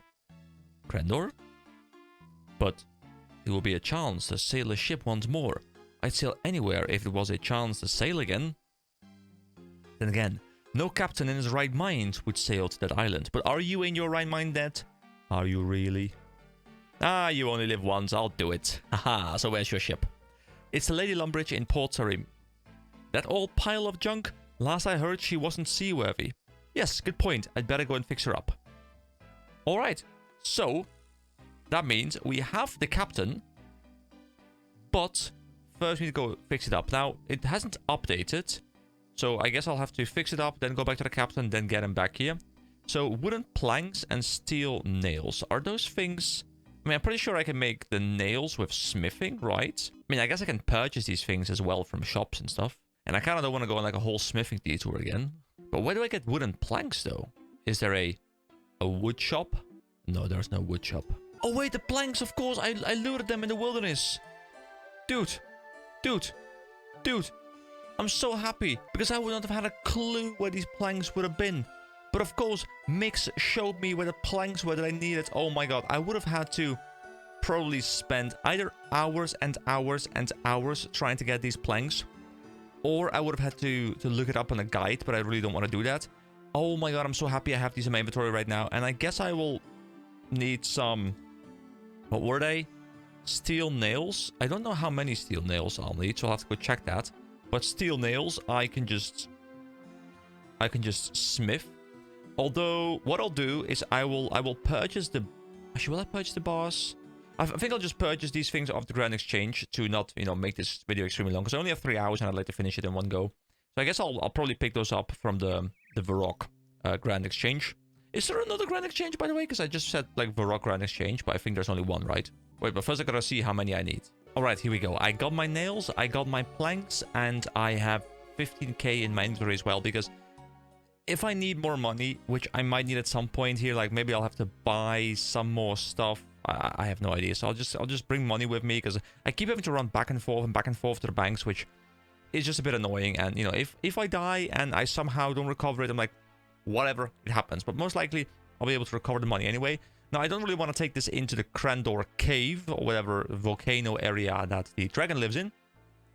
Crandor? But it will be a chance to sail a ship once more. I'd sail anywhere if it was a chance to sail again. Then again, no captain in his right mind would sail to that island. But are you in your right mind, Dad? Are you really? Ah, you only live once, I'll do it. Haha, so where's your ship? It's the Lady Lumbridge in Port Tarim. That old pile of junk? Last I heard, she wasn't seaworthy. Yes, good point. I'd better go and fix her up. Alright, so that means we have the captain, but first we need to go fix it up. Now, it hasn't updated, so I guess I'll have to fix it up, then go back to the captain, then get him back here. So, wooden planks and steel nails. Are those things... I mean, I'm pretty sure I can make the nails with smithing, right? I mean, I guess I can purchase these things as well from shops and stuff. And I kind of don't want to go on like a whole smithing detour again. But where do I get wooden planks, though? Is there a wood shop? No, there's no wood shop. Oh, wait, the planks, of course. I looted them in the wilderness. Dude. I'm so happy. Because I would not have had a clue where these planks would have been. But of course, Mix showed me where the planks were that I needed. Oh my god, I would have had to probably spend either hours and hours and hours trying to get these planks. Or I would have had to look it up on a guide, but I really don't want to do that. Oh my god, I'm so happy I have these in my inventory right now. And I guess I will need some What were they? Steel nails. I don't know how many steel nails I'll need, so I'll have to go check that. But steel nails, I can just smith. Although, what I'll do is I will purchase the... Actually, will I purchase the bars? I think I'll just purchase these things off the Grand Exchange to not, you know, make this video extremely long. Because I only have 3 hours and I'd like to finish it in one go. So I guess I'll probably pick those up from the Varrock Grand Exchange. Is there another Grand Exchange, by the way? Because I just said, like, Varrock Grand Exchange, but I think there's only one, right? Wait, but first I gotta see how many I need. Alright, here we go. I got my nails, I got my planks, and I have 15k in my inventory as well, because if I need more money, which I might need at some point here, like maybe I'll have to buy some more stuff. I have no idea. So I'll just bring money with me, because I keep having to run back and forth to the banks, which is just a bit annoying. And, you know, if I die and I somehow don't recover it, I'm like, whatever, it happens. But most likely, I'll be able to recover the money anyway. Now, I don't really want to take this into the Krandor Cave, or whatever volcano area that the dragon lives in,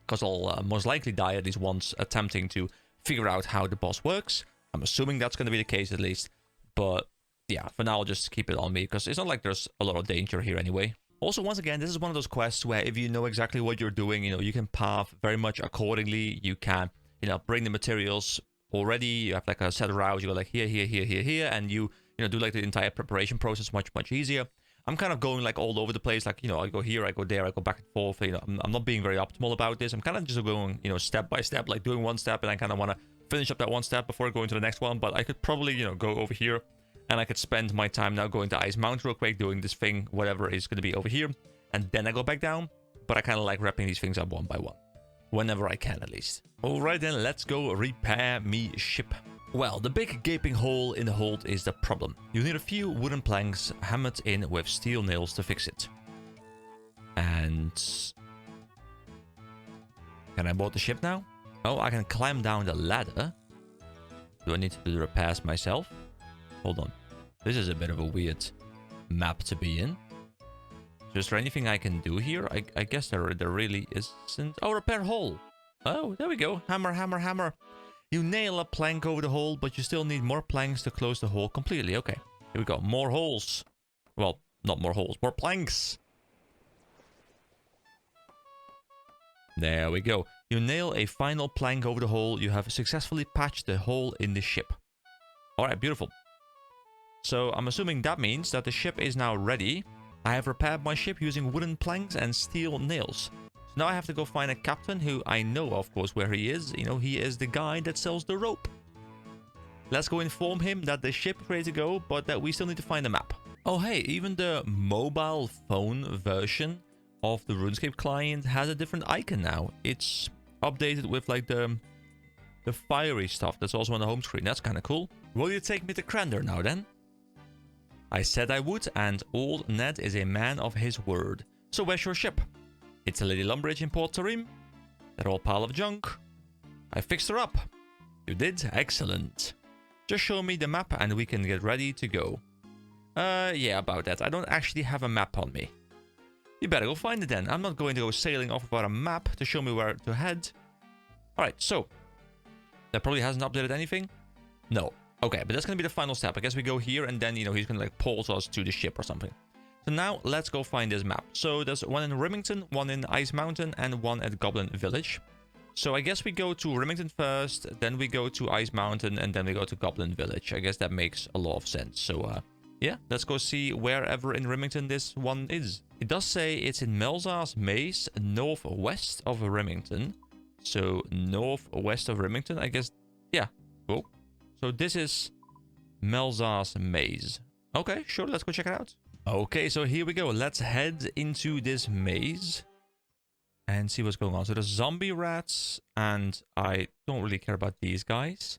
because I'll most likely die at least once attempting to figure out how the boss works. I'm assuming that's going to be the case at least. But yeah, for now, I'll just keep it on me, because it's not like there's a lot of danger here anyway. Also, once again, this is one of those quests where if you know exactly what you're doing, you know, you can path very much accordingly. You can, you know, bring the materials already. You have like a set route. You go like here, here, here, here, here, and you know, do like the entire preparation process much easier. I'm kind of going like all over the place. Like, you know, I go here, I go there, I go back and forth. You know, I'm not being very optimal about this. I'm kind of just going, you know, step by step, like doing one step, and I kind of want to finish up that one step before going to the next one. But I could probably, you know, go over here, and I could spend my time now going to Ice Mountain real quick, doing this thing, whatever is going to be over here, and then I go back down. But I kind of like wrapping these things up one by one, whenever I can at least. Alright then, let's go repair me ship. Well, the big gaping hole in the hold is the problem. You need a few wooden planks hammered in with steel nails to fix it. And... can I board the ship now? Oh, I can climb down the ladder. Do I need to do the repairs myself? Hold on. This is a bit of a weird map to be in. Is there anything I can do here? I guess there really isn't. Oh, repair hole. Oh, there we go. Hammer, hammer, hammer. You nail a plank over the hole, but you still need more planks to close the hole completely. Okay, here we go. More holes. Well, not more holes, more planks. There we go. You nail a final plank over the hole. You have successfully patched the hole in the ship. Alright, beautiful. So I'm assuming that means that the ship is now ready. I have repaired my ship using wooden planks and steel nails. So now I have to go find a captain who I know, of course, where he is. You know, he is the guy that sells the rope. Let's go inform him that the ship is ready to go, but that we still need to find a map. Oh, hey, even the mobile phone version of the RuneScape client has a different icon now. It's updated with, like, the fiery stuff that's also on the home screen. That's kind of cool. Will you take me to Krandor now, then? I said I would, and old Ned is a man of his word. So where's your ship? It's a Lady Lumbridge in Port Tarim. That old pile of junk. I fixed her up. You did? Excellent. Just show me the map and we can get ready to go. Yeah, about that. I don't actually have a map on me. You better go find it then. I'm not going to go sailing off without a map to show me where to head. Alright, so. That probably hasn't updated anything? No. Okay, but that's going to be the final step. I guess we go here and then, you know, he's going to like pulse us to the ship or something. So now let's go find this map. So there's one in Remington, one in Ice Mountain, and one at Goblin Village. So I guess we go to Remington first, then we go to Ice Mountain, and then we go to Goblin Village. I guess that makes a lot of sense. So yeah, let's go see wherever in Remington this one is. It does say it's in Melzar's Maze, northwest of Remington. So northwest of Remington, I guess. Yeah, cool. So this is Melzar's Maze. Okay, sure, let's go check it out. Okay, so here we go. Let's head into this maze and see what's going on. So there's zombie rats, and I don't really care about these guys.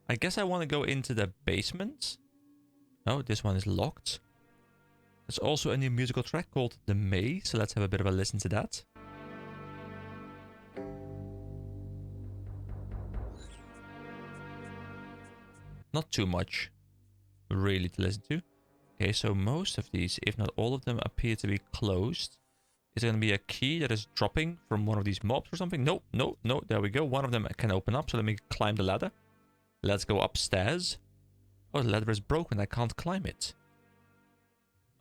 I guess I want to go into the basement. Oh, this one is locked. There's also a new musical track called The Maze, so let's have a bit of a listen to that. Not too much, really, to listen to. Okay, so most of these, if not all of them, appear to be closed. Is there going to be a key that is dropping from one of these mobs or something? No, no, no. There we go. One of them can open up, so let me climb the ladder. Let's go upstairs. Oh, the ladder is broken. I can't climb it.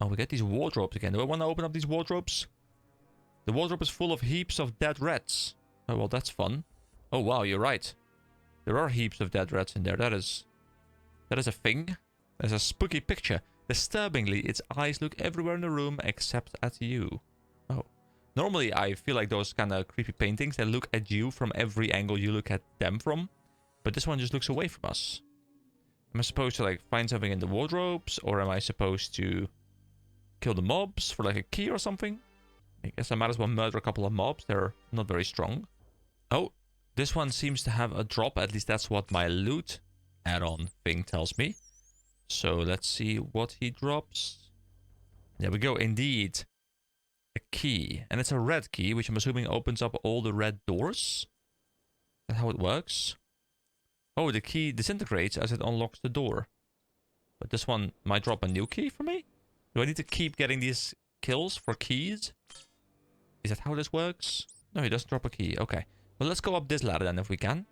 Oh, we get these wardrobes again. Do I want to open up these wardrobes? The wardrobe is full of heaps of dead rats. Oh, well, that's fun. Oh, wow, you're right. There are heaps of dead rats in there. That is a thing. There's a spooky picture. Disturbingly, its eyes look everywhere in the room except at you. Oh. Normally, I feel like those kind of creepy paintings, they look at you from every angle you look at them from. But this one just looks away from us. Am I supposed to, like, find something in the wardrobes? Or am I supposed to kill the mobs for, like, a key or something? I guess I might as well murder a couple of mobs. They're not very strong. Oh, this one seems to have a drop. At least that's what my loot add-on thing tells me. So let's see what he drops. There we go. Indeed. A key. And it's a red key, which I'm assuming opens up all the red doors. Is that how it works? Oh, the key disintegrates as it unlocks the door. But this one might drop a new key for me? Do I need to keep getting these kills for keys? Is that how this works? No, he doesn't drop a key. Okay. Well, let's go up this ladder then if we can.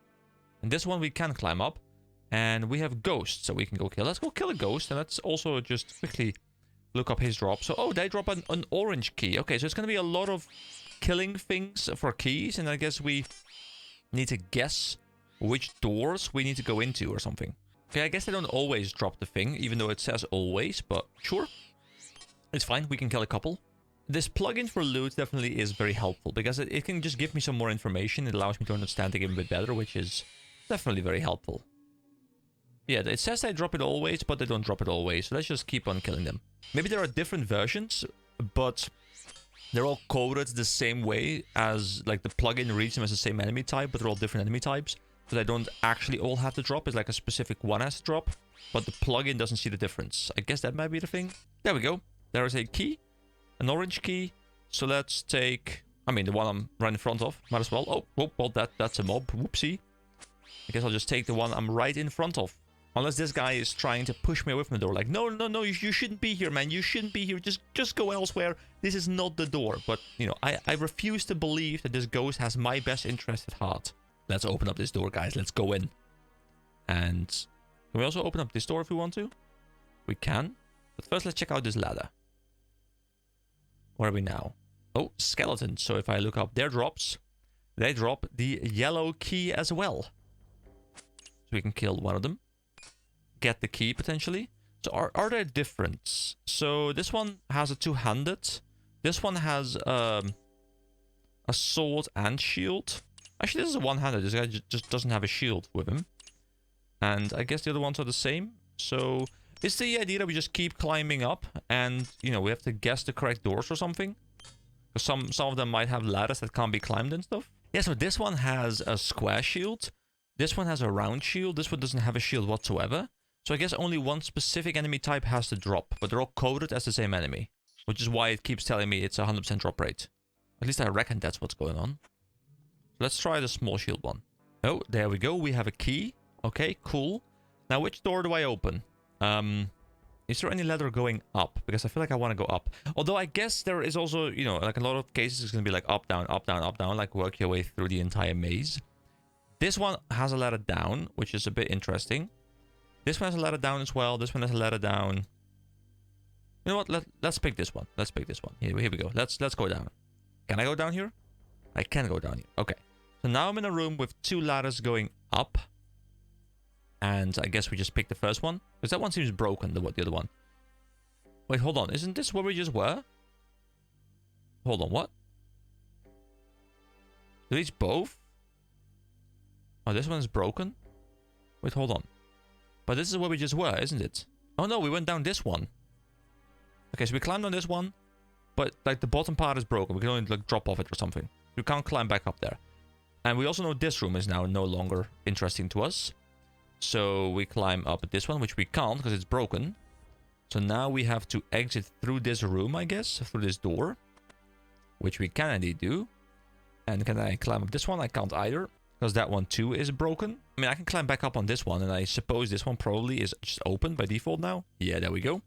And this one we can climb up. And we have ghosts that we can go kill. Let's go kill a ghost. And let's also just quickly look up his drop. So, oh, they drop an orange key. Okay, so it's going to be a lot of killing things for keys. And I guess we need to guess which doors we need to go into or something. Okay, I guess they don't always drop the thing, even though it says always. But sure, it's fine. We can kill a couple. This plugin for loot definitely is very helpful because it can just give me some more information. It allows me to understand the game a bit better, which is definitely very helpful. Yeah, it says they drop it always, but they don't drop it always. So let's just keep on killing them. Maybe there are different versions, but they're all coded the same way as, like, the plugin reads them as the same enemy type, but they're all different enemy types. So they don't actually all have to drop. It's like a specific one has to drop, but the plugin doesn't see the difference. I guess that might be the thing. There we go. There is a key. An orange key. So let's take... I mean, the one I'm right in front of. Might as well. Oh, well, that's a mob. Whoopsie. I guess I'll just take the one I'm right in front of. Unless this guy is trying to push me away from the door. Like, no, you shouldn't be here, man. You shouldn't be here. Just go elsewhere. This is not the door. But, you know, I refuse to believe that this ghost has my best interest at heart. Let's open up this door, guys. Let's go in. And can we also open up this door if we want to? We can. But first, let's check out this ladder. Where are we now? Oh, skeletons. So if I look up their drops, they drop the yellow key as well. So we can kill one of them. Get the key, potentially. So are there difference? So this one has a two-handed. This one has a sword and shield. Actually, this is a one-handed. This guy just doesn't have a shield with him. And I guess the other ones are the same. So is the idea that we just keep climbing up and, you know, we have to guess the correct doors or something? Because some of them might have ladders that can't be climbed and stuff. Yeah, so this one has a square shield. This one has a round shield. This one doesn't have a shield whatsoever. So I guess only one specific enemy type has to drop. But they're all coded as the same enemy. Which is why it keeps telling me it's a 100% drop rate. At least I reckon that's what's going on. Let's try the small shield one. Oh, there we go. We have a key. Okay, cool. Now, which door do I open? Is there any ladder going up? Because I feel like I want to go up. Although I guess there is also, you know, like a lot of cases, it's going to be like up, down, up, down, up, down. Like work your way through the entire maze. This one has a ladder down, which is a bit interesting. This one has a ladder down as well. This one has a ladder down. You know what? Let's pick this one. Let's pick this one. Here we go. Let's go down. Can I go down here? I can go down here. Okay. So now I'm in a room with two ladders going up. And I guess we just pick the first one. Because that one seems broken, the other one. Wait, hold on. Isn't this where we just were? Hold on, what? Do these both? Oh, this one is broken? Wait, hold on. But this is where we just were, isn't it? Oh no, we went down this one. Okay, so we climbed on this one. But, like, the bottom part is broken. We can only, like, drop off it or something. We can't climb back up there. And we also know this room is now no longer interesting to us. So we climb up this one, which we can't because it's broken. So now we have to exit through this room, I guess. Through this door. Which we can indeed do. And can I climb up this one? I can't either. Because that one too is broken. I mean, I can climb back up on this one. And I suppose this one probably is just open by default now. Yeah, there we go.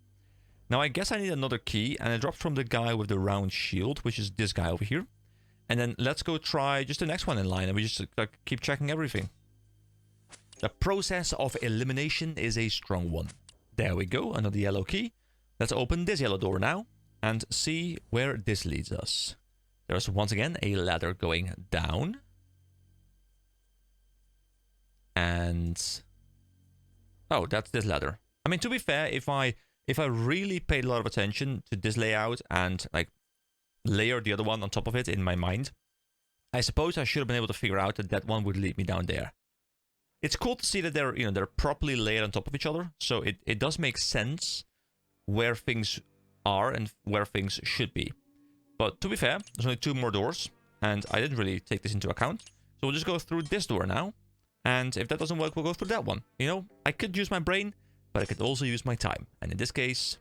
Now I guess I need another key. And it drops from the guy with the round shield. Which is this guy over here. And then let's go try just the next one in line. And we just like, keep checking everything. The process of elimination is a strong one. There we go. Another yellow key. Let's open this yellow door now and see where this leads us. There's once again a ladder going down. And... oh, that's this ladder. I mean, to be fair, if I really paid a lot of attention to this layout and like layer the other one on top of it in my mind, I suppose I should have been able to figure out that that one would lead me down there. It's cool to see that they're properly layered on top of each other, so it does make sense where things are and where things should be. But to be fair, there's only 2 more doors, and I didn't really take this into account. So we'll just go through this door now, and if that doesn't work, we'll go through that one. You know, I could use my brain, but I could also use my time. And in this case,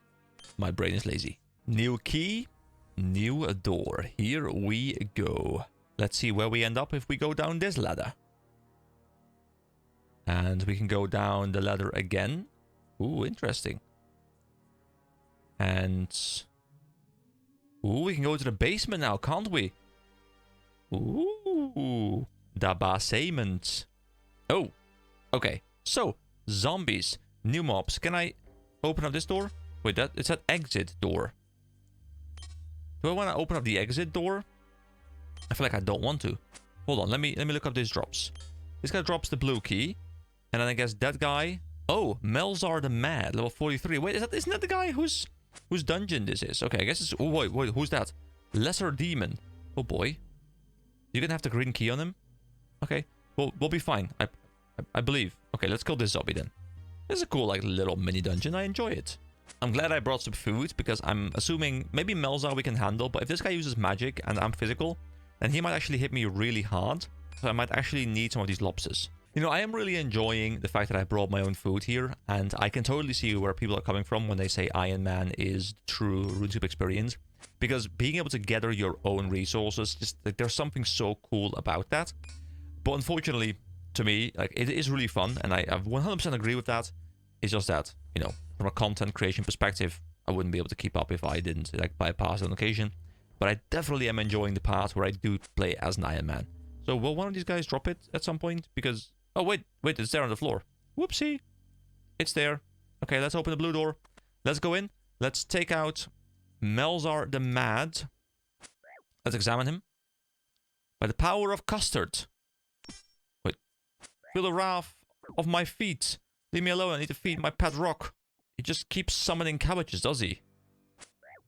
my brain is lazy. New key, new door. Here we go. Let's see where we end up if we go down this ladder. And we can go down the ladder again. Ooh, interesting. And... ooh, we can go to the basement now, can't we? Ooh, the basement. Oh, okay. So, zombies, new mobs. Can I open up this door? Wait, it's that exit door. Do I want to open up the exit door? I feel like I don't want to. Hold on, let me look up these drops. This guy drops the blue key. And then I guess that guy... oh, Melzar the Mad, level 43. Wait, isn't that the guy whose dungeon this is? Okay, I guess it's... oh, wait, who's that? Lesser Demon. Oh, boy. You're gonna have the green key on him? Okay, we'll be fine. I believe. Okay, let's kill this zombie then. This is a cool, like, little mini dungeon. I enjoy it. I'm glad I brought some food, because I'm assuming maybe Melzar we can handle, but if this guy uses magic and I'm physical, then he might actually hit me really hard. So I might actually need some of these lobsters. You know, I am really enjoying the fact that I brought my own food here, and I can totally see where people are coming from when they say Iron Man is the true RuneScape experience. Because being able to gather your own resources, just like, there's something so cool about that. But unfortunately, to me, like, it is really fun, and I 100% agree with that. It's just that, you know, from a content creation perspective, I wouldn't be able to keep up if I didn't like bypass it on occasion. But I definitely am enjoying the part where I do play as an Iron Man. So will one of these guys drop it at some point? Because... oh, wait, it's there on the floor. Whoopsie. It's there. Okay, let's open the blue door. Let's go in. Let's take out Melzar the Mad. Let's examine him. By the power of custard. Wait. Feel the wrath of my feet. Leave me alone, I need to feed my pet rock. He just keeps summoning cabbages, does he?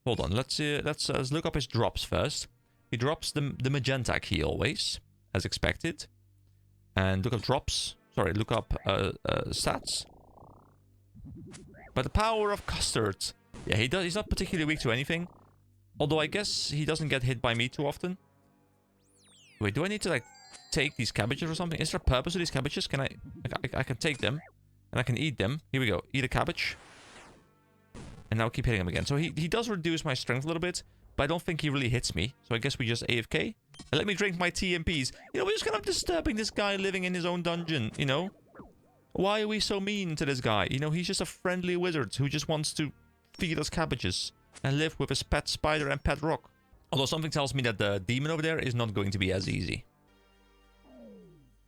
Hold on, let's look up his drops first. He drops the magenta key always, as expected. And look up drops. Sorry, look up stats. By the power of custard. Yeah, he's not particularly weak to anything. Although I guess he doesn't get hit by me too often. Wait, do I need to like take these cabbages or something? Is there a purpose to these cabbages? Can I can take them and I can eat them. Here we go. Eat a cabbage. And now keep hitting him again. So he does reduce my strength a little bit, but I don't think he really hits me. So I guess we just AFK. And let me drink my tea and peas. You know, we're just kind of disturbing this guy living in his own dungeon, you know? Why are we so mean to this guy? You know, he's just a friendly wizard who just wants to feed us cabbages and live with his pet spider and pet rock. Although something tells me that the demon over there is not going to be as easy.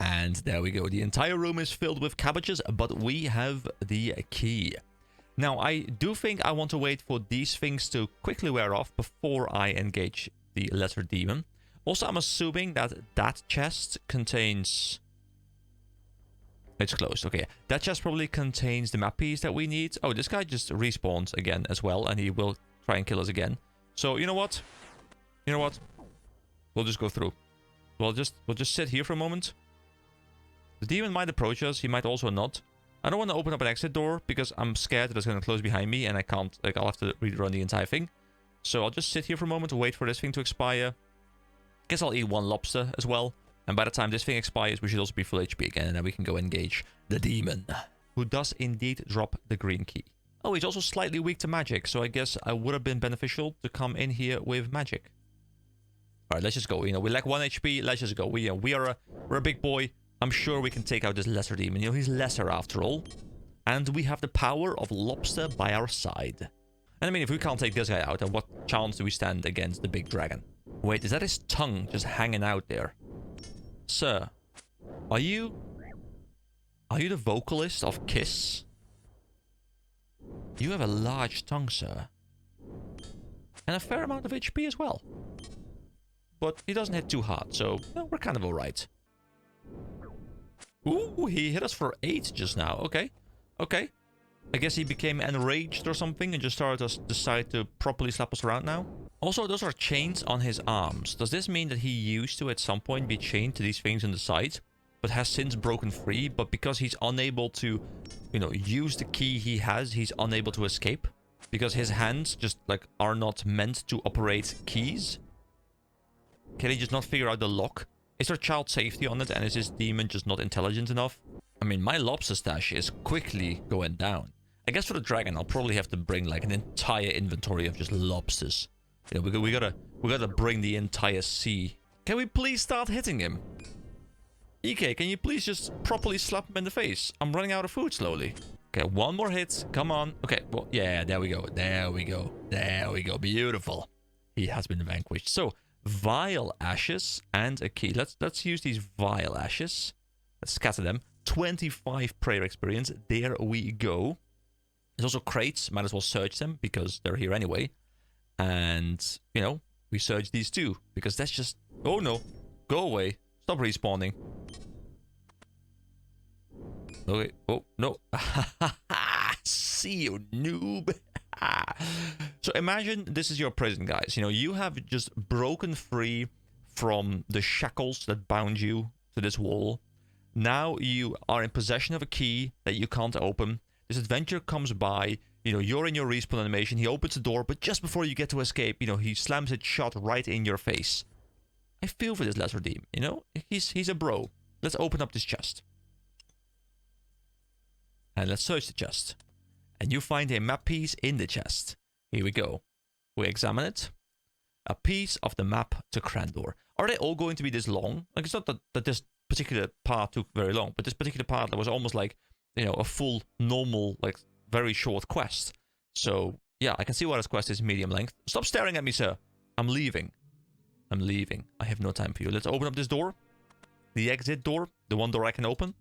And there we go. The entire room is filled with cabbages, but we have the key. Now, I do think I want to wait for these things to quickly wear off before I engage the lesser demon. Also, I'm assuming that that chest contains... it's closed. Okay, that chest probably contains the map piece that we need. Oh, this guy just respawns again as well, and he will try and kill us again. So, you know what? You know what? We'll just go through. We'll just sit here for a moment. The demon might approach us. He might also not. I don't want to open up an exit door because I'm scared that it's going to close behind me and I can't, like, I'll have to rerun the entire thing. So I'll just sit here for a moment to wait for this thing to expire. Guess I'll eat one lobster as well. And by the time this thing expires, we should also be full HP again, and then we can go engage the demon, who does indeed drop the green key. Oh, he's also slightly weak to magic, so I guess I would have been beneficial to come in here with magic. Alright, let's just go. You know, we lack 1 HP, let's just go. We're a big boy. I'm sure we can take out this lesser demon. You know, he's lesser after all. And we have the power of lobster by our side. And I mean, if we can't take this guy out, then what chance do we stand against the big dragon? Wait, is that his tongue just hanging out there? Sir, are you the vocalist of Kiss? You have a large tongue, sir. And a fair amount of HP as well. But he doesn't hit too hard, so we're kind of alright. Ooh, he hit us for 8 just now. Okay. Okay. I guess he became enraged or something and just started to decide to properly slap us around now. Also, those are chains on his arms. Does this mean that he used to at some point be chained to these things on the side, but has since broken free, but because he's unable to, you know, use the key he has, he's unable to escape? Because his hands just, like, are not meant to operate keys? Can he just not figure out the lock? Is there child safety on it, and is this demon just not intelligent enough? I mean, my lobster stash is quickly going down. I guess for the dragon, I'll probably have to bring, like, an entire inventory of just lobsters. You know, we gotta bring the entire sea. Can we please start hitting him? EK, can you please just properly slap him in the face? I'm running out of food slowly. Okay, one more hit. Come on. Okay, well, yeah, there we go. There we go. There we go. Beautiful. He has been vanquished. So, vile ashes and a key. Let's use these vile ashes. Let's scatter them. 25 prayer experience. There we go. There's also crates. Might as well search them because they're here anyway. And, you know, we search these too. Because that's just... Oh no. Go away. Stop respawning. Okay. Oh, no. See you, noob. So imagine this is your prison, guys. You know, you have just broken free from the shackles that bound you to this wall. Now you are in possession of a key that you can't open. This adventure comes by. You know, you're in your respawn animation. He opens the door, but just before you get to escape, you know, he slams it shut right in your face. I feel for this lesser demon, you know? He's a bro. Let's open up this chest. And let's search the chest. And you find a map piece in the chest. Here we go. We examine it. A piece of the map to Crandor. Are they all going to be this long? Like, it's not that this particular part took very long, but this particular part was almost like, you know, a full, normal, like, very short quest. So, yeah, I can see why this quest is medium length. Stop staring at me, sir. I'm leaving. I'm leaving. I have no time for you. Let's open up this door. The exit door. The one door I can open.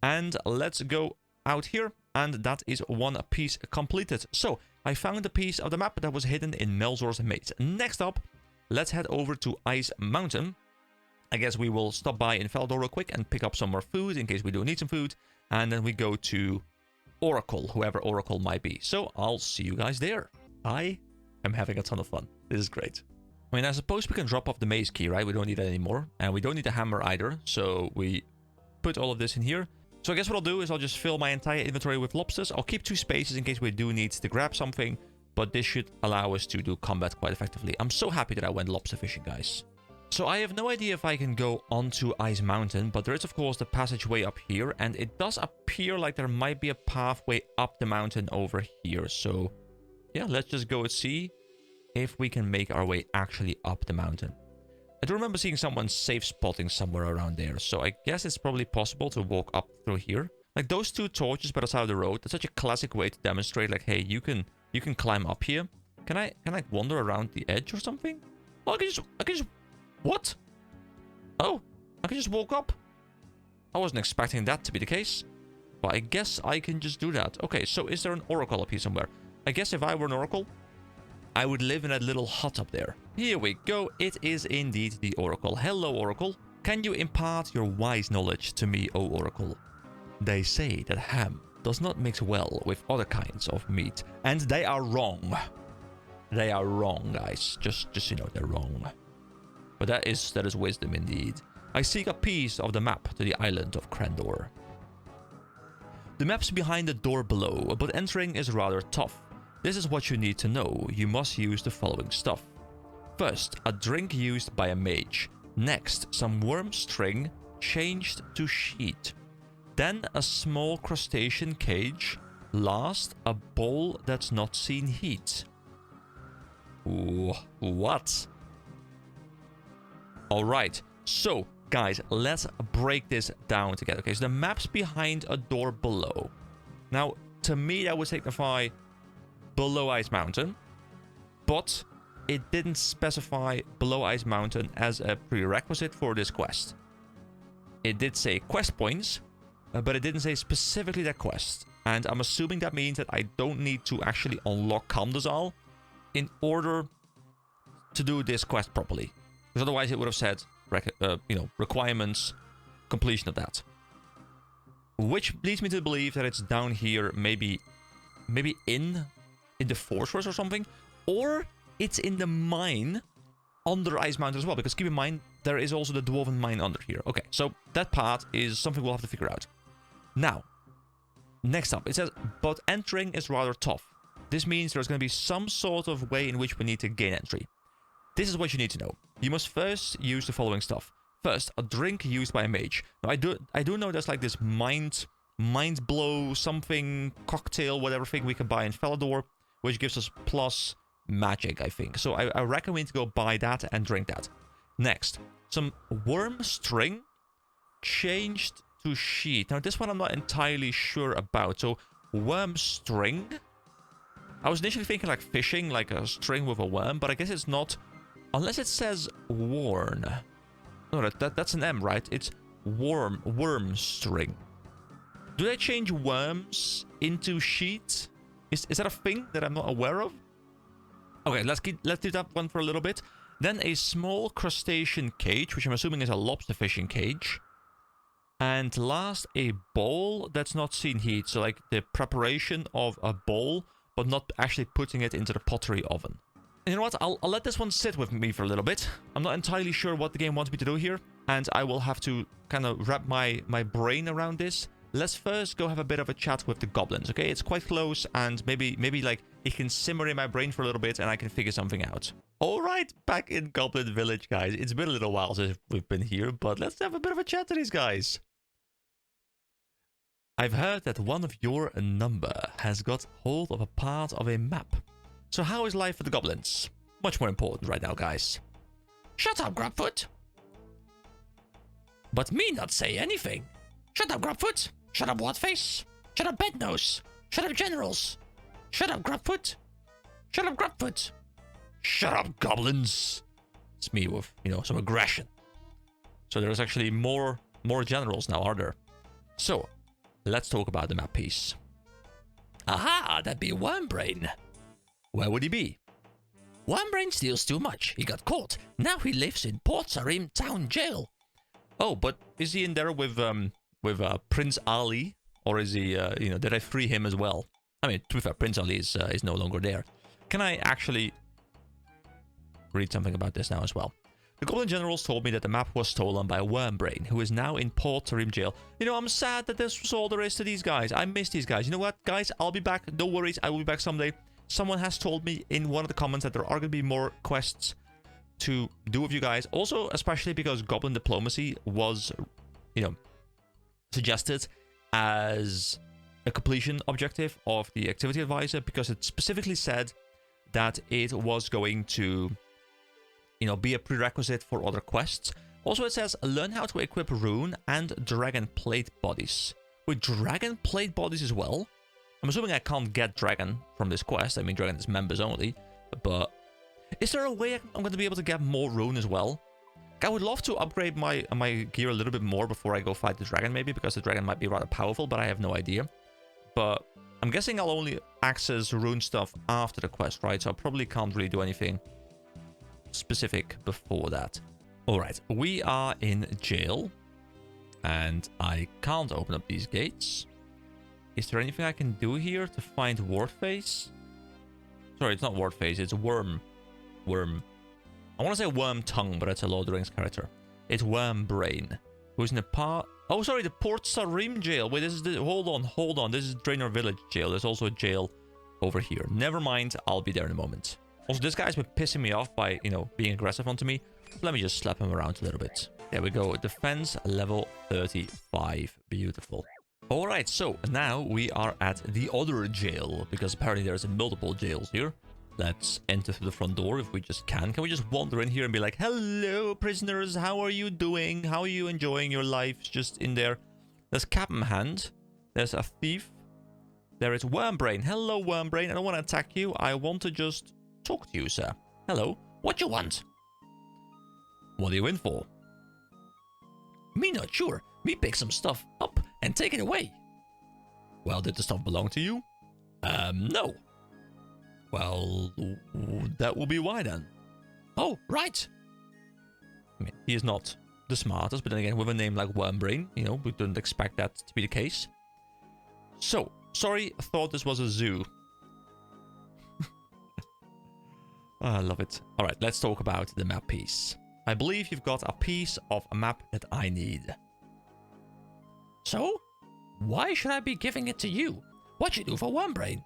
And let's go out here. And that is one piece completed. So, I found a piece of the map that was hidden in Melzor's Maze. Next up, let's head over to Ice Mountain. I guess we will stop by in Feldor real quick and pick up some more food in case we do need some food. And then we go to Oracle, whoever Oracle might be. So, I'll see you guys there. I am having a ton of fun. This is great. I mean, I suppose we can drop off the maze key, right? We don't need that anymore. And we don't need a hammer either. So, we put all of this in here. So I guess what I'll do is I'll just fill my entire inventory with lobsters. I'll keep 2 spaces in case we do need to grab something. But this should allow us to do combat quite effectively. I'm so happy that I went lobster fishing, guys. So I have no idea if I can go onto Ice Mountain. But there is, of course, the passageway up here. And it does appear like there might be a pathway up the mountain over here. So, yeah, let's just go and see if we can make our way actually up the mountain. I do remember seeing someone safe spotting somewhere around there, so I guess it's probably possible to walk up through here. Like those 2 torches by the side of the road, that's such a classic way to demonstrate, like, hey, you can climb up here. Can I like wander around the edge or something? Oh, I can just what? Oh, I can just walk up. I wasn't expecting that to be the case, but I guess I can just do that. Okay, so is there an oracle up here somewhere? I guess if I were an oracle, I would live in that little hut up there. Here we go. It is indeed the Oracle. Hello, Oracle. Can you impart your wise knowledge to me, O Oracle? They say that ham does not mix well with other kinds of meat. And they are wrong. They are wrong, guys. Just you know, they're wrong. But that is wisdom indeed. I seek a piece of the map to the island of Crandor. The map's behind the door below, but entering is rather tough. This is what you need to know. You must use the following stuff. First, a drink used by a mage. Next, some worm string changed to sheet. Then a small crustacean cage. Last, a bowl that's not seen heat. Ooh, what? Alright, so guys, let's break this down together. Okay, so the map's behind a door below. Now, to me, that would signify below Ice Mountain, but it didn't specify below Ice Mountain as a prerequisite for this quest. It did say quest points, but it didn't say specifically that quest. And I'm assuming that means that I don't need to actually unlock Kamdazal in order to do this quest properly. Because otherwise it would have said, requirements, completion of that. Which leads me to believe that it's down here, maybe in the fortress or something. Or it's in the mine under Ice Mountain as well. Because keep in mind, there is also the Dwarven mine under here. Okay, so that part is something we'll have to figure out. Now, next up, it says, but entering is rather tough. This means there's going to be some sort of way in which we need to gain entry. This is what you need to know. You must first use the following stuff. First, a drink used by a mage. Now, I do know there's like this mind blow something cocktail, whatever thing we can buy in Falador, which gives us plus magic, I think. So I reckon we need to go buy that and drink that. Next, some worm string changed to sheet. Now, this one I'm not entirely sure about. So, worm string. I was initially thinking like fishing, like a string with a worm, but I guess it's not. Unless it says worn. No, that's an M, right? It's worm string. Do they change worms into sheet? Is that a thing that I'm not aware of? Okay, let's do that one for a little bit. Then a small crustacean cage, which I'm assuming is a lobster fishing cage. And last, a bowl that's not seen heat. So like the preparation of a bowl, but not actually putting it into the pottery oven. And you know what? I'll let this one sit with me for a little bit. I'm not entirely sure what the game wants me to do here. And I will have to kind of wrap my brain around this. Let's first go have a bit of a chat with the goblins, okay? It's quite close, and maybe like it can simmer in my brain for a little bit and I can figure something out. Alright, back in Goblin Village, guys. It's been a little while since we've been here, but let's have a bit of a chat to these guys. I've heard that one of your number has got hold of a part of a map. So how is life for the goblins? Much more important right now, guys. Shut up, Grubfoot! But me not say anything. Shut up, Grubfoot! Shut up, Whatface! Shut up, Bednose! Shut up, Generals! Shut up, Grubfoot! Shut up, Grubfoot! Shut up, goblins! It's me with, some aggression. So there's actually more generals now, are there? So, let's talk about the map piece. Aha, that'd be Wormbrain. Where would he be? Wormbrain steals too much. He got caught. Now he lives in Port Sarim Town Jail. Oh, but is he in there with Prince Ali? Or is he, did I free him as well? I mean, to be fair, Prince Ali is no longer there. Can I actually read something about this now as well? The Goblin Generals told me that the map was stolen by Wormbrain, who is now in Port Sarim Jail. I'm sad that this was all there is to these guys. I miss these guys. You know what, guys? I'll be back. No worries. I will be back someday. Someone has told me in one of the comments that there are going to be more quests to do with you guys. Also, especially because Goblin Diplomacy was, suggested as a completion objective of the Activity Advisor, because it specifically said that it was going to, be a prerequisite for other quests. Also, it says, learn how to equip rune and dragon plate bodies. With dragon plate bodies as well? I'm assuming I can't get dragon from this quest. I mean, dragon is members only. But is there a way I'm going to be able to get more rune as well? I would love to upgrade my gear a little bit more before I go fight the dragon, maybe, because the dragon might be rather powerful, but I have no idea. But I'm guessing I'll only access rune stuff after the quest, right? So I probably can't really do anything specific before that. Alright, we are in jail. And I can't open up these gates. Is there anything I can do here to find Wardface? Sorry, it's not Wardface, it's Worm. I want to say Worm Tongue, but it's a Lord of the Rings character. It's Wormbrain, who's in the part... Oh, sorry, the Port Sarim jail. Wait, this is the... Hold on. This is Draenor Village jail. There's also a jail over here. Never mind, I'll be there in a moment. Also, this guy's been pissing me off by, being aggressive onto me. Let me just slap him around a little bit. There we go. Defense level 35. Beautiful. Alright, so now we are at the other jail, because apparently there's multiple jails here. Let's enter through the front door if we just can. Can we just wander in here and be like, hello, prisoners, how are you doing? How are you enjoying your lives just in there? There's Cap in Hand. There's a thief. There is Wormbrain. Hello, Wormbrain. I don't want to attack you. I want to just talk to you, sir. Hello. What you want? What are you in for? Me not sure. Me pick some stuff up and take it away. Well, did the stuff belong to you? No. Well, that will be why then. Oh, right. I mean, he is not the smartest, but then again, with a name like Wormbrain, you know, we didn't expect that to be the case. So, sorry, I thought this was a zoo. Oh, I love it. Alright, let's talk about the map piece. I believe you've got a piece of a map that I need. So? Why should I be giving it to you? What you do for Wormbrain?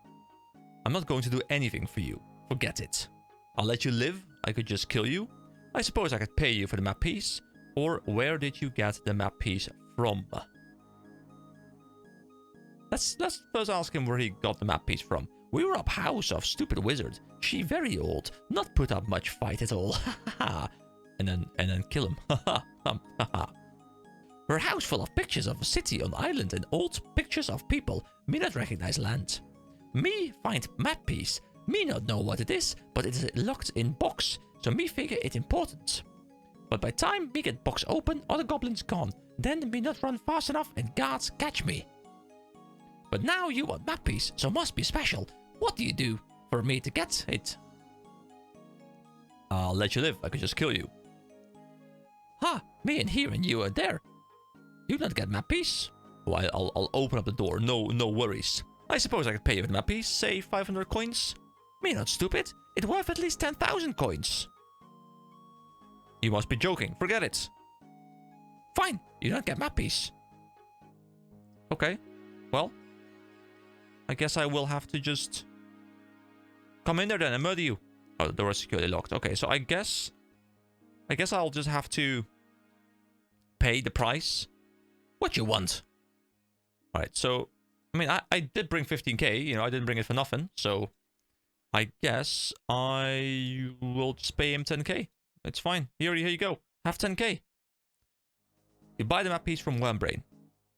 I'm not going to do anything for you. Forget it. I'll let you live. I could just kill you. I suppose I could pay you for the map piece. Or where did you get the map piece from? Let's first ask him where he got the map piece from. We were up house of stupid wizard. She very old. Not put up much fight at all. and then kill him. Her house full of pictures of a city on island and old pictures of people. Me not recognize land. Me find map piece. Me not know what it is, but it is locked in box. So me figure it important. But by time me get box open, all the goblins gone. Then me not run fast enough and guards catch me. But now you want map piece, so must be special. What do you do for me to get it? I'll let you live. I could just kill you. Ha! Me and here and you are there. You not get map piece? Oh, I'll open up the door. No worries. I suppose I could pay you for the map piece. Say 500 coins. Me not stupid. It worth at least 10,000 coins. You must be joking. Forget it. Fine. You don't get map piece. Okay. Well. I guess I will have to just come in there then and murder you. Oh, the door is securely locked. Okay, so I guess I'll just have to pay the price. What you want? Alright, so I mean I did bring 15k, you know, I didn't bring it for nothing, so I guess I will just pay him 10k. It's fine. Here you go. Have 10k. You buy the map piece from Wormbrain.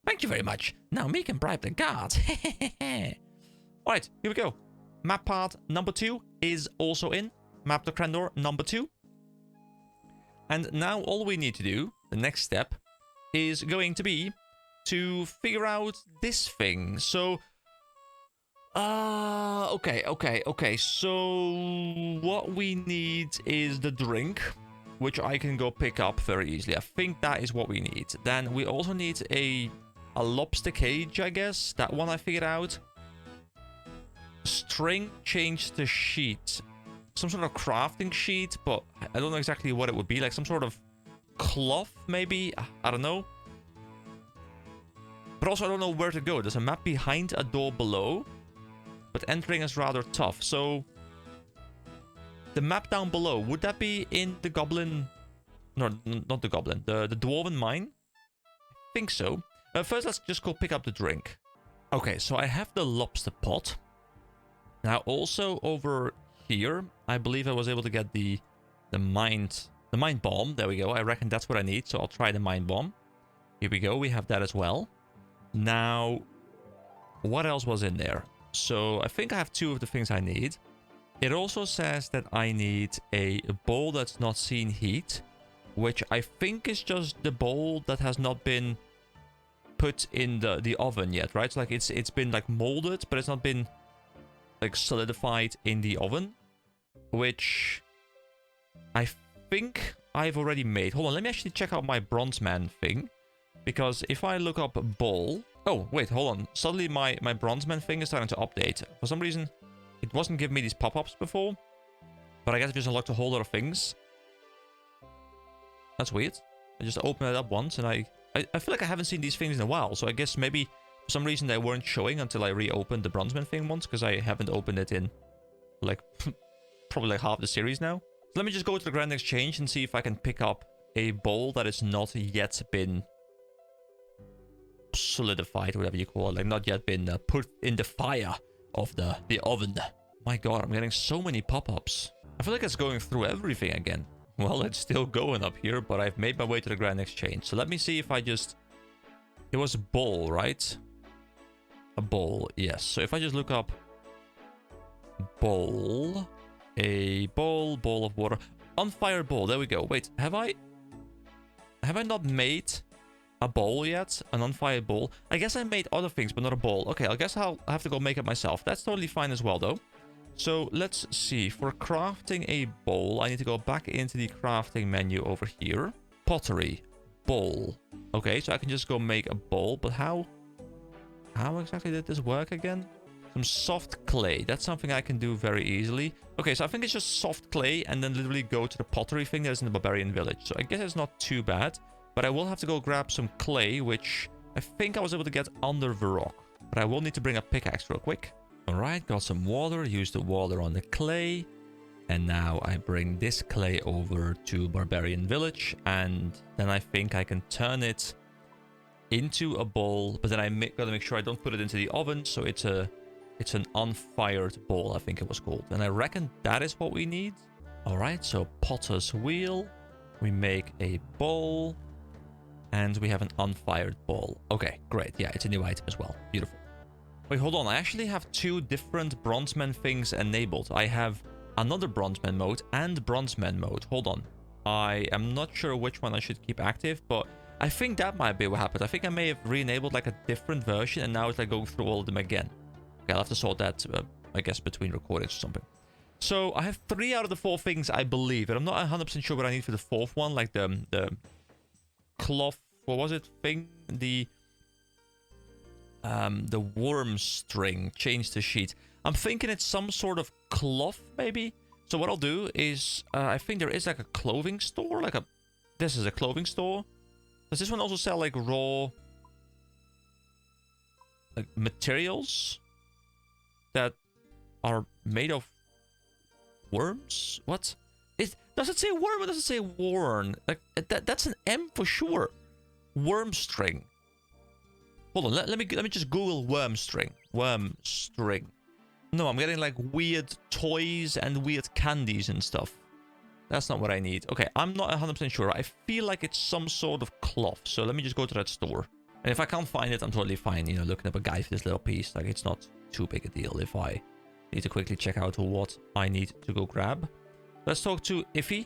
Thank you very much. Now me can bribe the guards. Alright, here we go. Map part number 2 is also in. Map the Crendor number 2. And now all we need to do, the next step, is going to be to figure out this thing. So, okay. So, what we need is the drink, which I can go pick up very easily. I think that is what we need. Then we also need a lobster cage, I guess. That one I figured out. String changed to sheet. Some sort of crafting sheet, but I don't know exactly what it would be. Like some sort of cloth, maybe? I don't know. But also I don't know where to go. There's a map behind a door below. But entering is rather tough. So the map down below, would that be in the goblin? No, not the goblin. The dwarven mine? I think so. First, let's just go pick up the drink. Okay, so I have the lobster pot. Now, also over here, I believe I was able to get the mind bomb. There we go. I reckon that's what I need, so I'll try the mind bomb. Here we go. We have that as well. Now, what else was in there? So, I think I have 2 of the things I need. It also says that I need a bowl that's not seen heat, which I think is just the bowl that has not been put in the oven yet, right? So like it's been like molded, but it's not been like solidified in the oven, which I think I've already made. Hold on, let me actually check out my Bronzeman thing, because if I look up bowl, oh wait, hold on, suddenly my Bronzeman thing is starting to update. For some reason it wasn't giving me these pop-ups before, but I guess I just unlocked a whole lot of things. That's weird. I just opened it up once and I feel like I haven't seen these things in a while, so I guess maybe for some reason they weren't showing until I reopened the Bronzeman thing once, because I haven't opened it in like probably like half the series now. So let me just go to the Grand Exchange and see if I can pick up a bowl that is not yet been solidified, whatever you call it, like not yet been put in the fire of the oven. My god, I'm getting so many pop-ups. I feel like it's going through everything again. Well, it's still going up here, but I've made my way to the Grand Exchange. So let me see if I just... It was a bowl, right? A bowl, yes. So if I just look up... Bowl... A bowl of water... On fire bowl, there we go. Wait, have I not made a bowl yet. An unfired bowl. I guess I made other things, but not a bowl. Okay, I guess I have to go make it myself. That's totally fine as well, though. So let's see. For crafting a bowl, I need to go back into the crafting menu over here. Pottery. Bowl. Okay, so I can just go make a bowl. But how exactly did this work again? Some soft clay. That's something I can do very easily. Okay, so I think it's just soft clay and then literally go to the pottery thing that's in the barbarian village. So I guess it's not too bad. But I will have to go grab some clay, which I think I was able to get under the rock. But I will need to bring a pickaxe real quick. Alright, got some water. Use the water on the clay. And now I bring this clay over to barbarian village. And then I think I can turn it into a bowl. But then I gotta make sure I don't put it into the oven. So it's an unfired bowl, I think it was called. And I reckon that is what we need. Alright, so potter's wheel. We make a bowl. And we have an unfired bowl. Okay, great. Yeah, it's a new item as well. Beautiful. Wait, hold on. I actually have 2 different Bronzeman things enabled. I have another Bronzeman mode and Bronzeman mode. Hold on. I am not sure which one I should keep active, but I think that might be what happened. I think I may have re-enabled like a different version, and now it's like going through all of them again. Okay, I'll have to sort that, I guess, between recordings or something. So I have 3 out of the 4 things, I believe, and I'm not 100% sure what I need for the 4th one, like the cloth, what was it, thing? The worm string, change the sheet. I'm thinking it's some sort of cloth, maybe? So what I'll do is, I think there is like a clothing store, this is a clothing store. Does this one also sell like raw, like materials that are made of worms? What? Does it say worm or does it say worn? Like, that's an M for sure. Worm string. Hold on, let me just Google worm string. Worm string. No, I'm getting like weird toys and weird candies and stuff. That's not what I need. Okay, I'm not 100% sure. I feel like it's some sort of cloth. So let me just go to that store. And if I can't find it, I'm totally fine, you know, looking up a guide for this little piece. Like, it's not too big a deal if I need to quickly check out what I need to go grab. Let's talk to Iffy.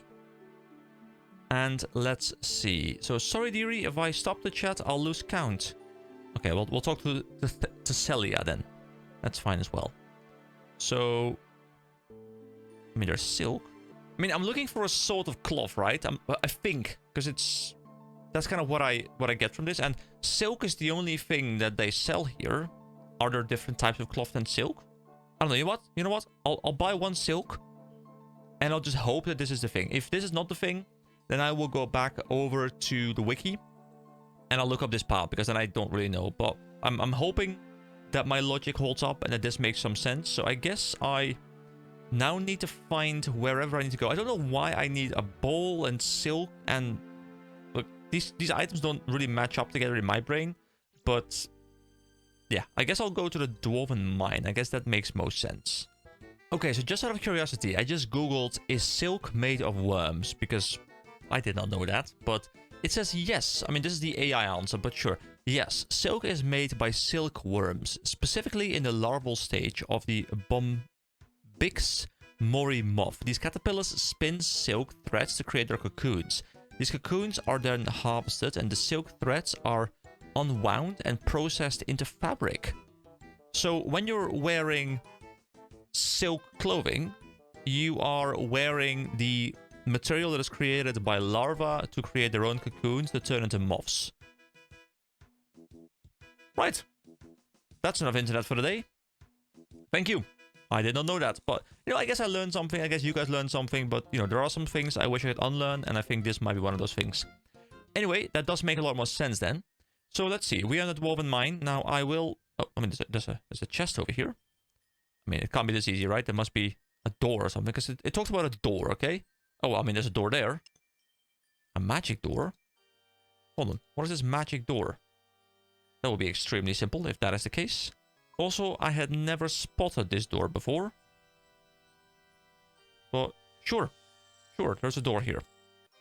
And let's see. So, sorry, dearie, if I stop the chat, I'll lose count. Okay, well, we'll talk to Celia then. That's fine as well. So, I mean, there's silk. I mean, I'm looking for a sort of cloth, right? I think, because that's kind of what I get from this. And silk is the only thing that they sell here. Are there different types of cloth than silk? I don't know. You know what? I'll buy 1 silk, and I'll just hope that this is the thing. If this is not the thing, then I will go back over to the wiki, and I'll look up this part, because then I don't really know. But I'm hoping that my logic holds up and that this makes some sense. So I guess I now need to find wherever I need to go. I don't know why I need a bowl and silk, and look, these items don't really match up together in my brain, but yeah, I guess I'll go to the dwarven mine. I guess that makes most sense. Okay, so just out of curiosity, I just googled, is silk made of worms? Because I did not know that, but it says yes. I mean, this is the AI answer, but sure. Yes, silk is made by silkworms, specifically in the larval stage of the Bombyx mori moth. These caterpillars spin silk threads to create their cocoons. These cocoons are then harvested, and the silk threads are unwound and processed into fabric. So when you're wearing silk clothing, you are wearing the material that is created by larvae to create their own cocoons that turn into moths. Right. That's enough internet for today. Thank you. I did not know that, but, you know, I guess I learned something. I guess you guys learned something, but, you know, there are some things I wish I could unlearn, and I think this might be one of those things. Anyway, that does make a lot more sense then. So let's see. We are in the dwarven mine. Now I will... Oh, I mean, there's a chest over here. I mean, it can't be this easy, right? There must be a door or something, because it talks about a door, okay? Oh, I mean, there's a door there. A magic door? Hold on. What is this magic door? That would be extremely simple if that is the case. Also, I had never spotted this door before. But sure. Sure, there's a door here.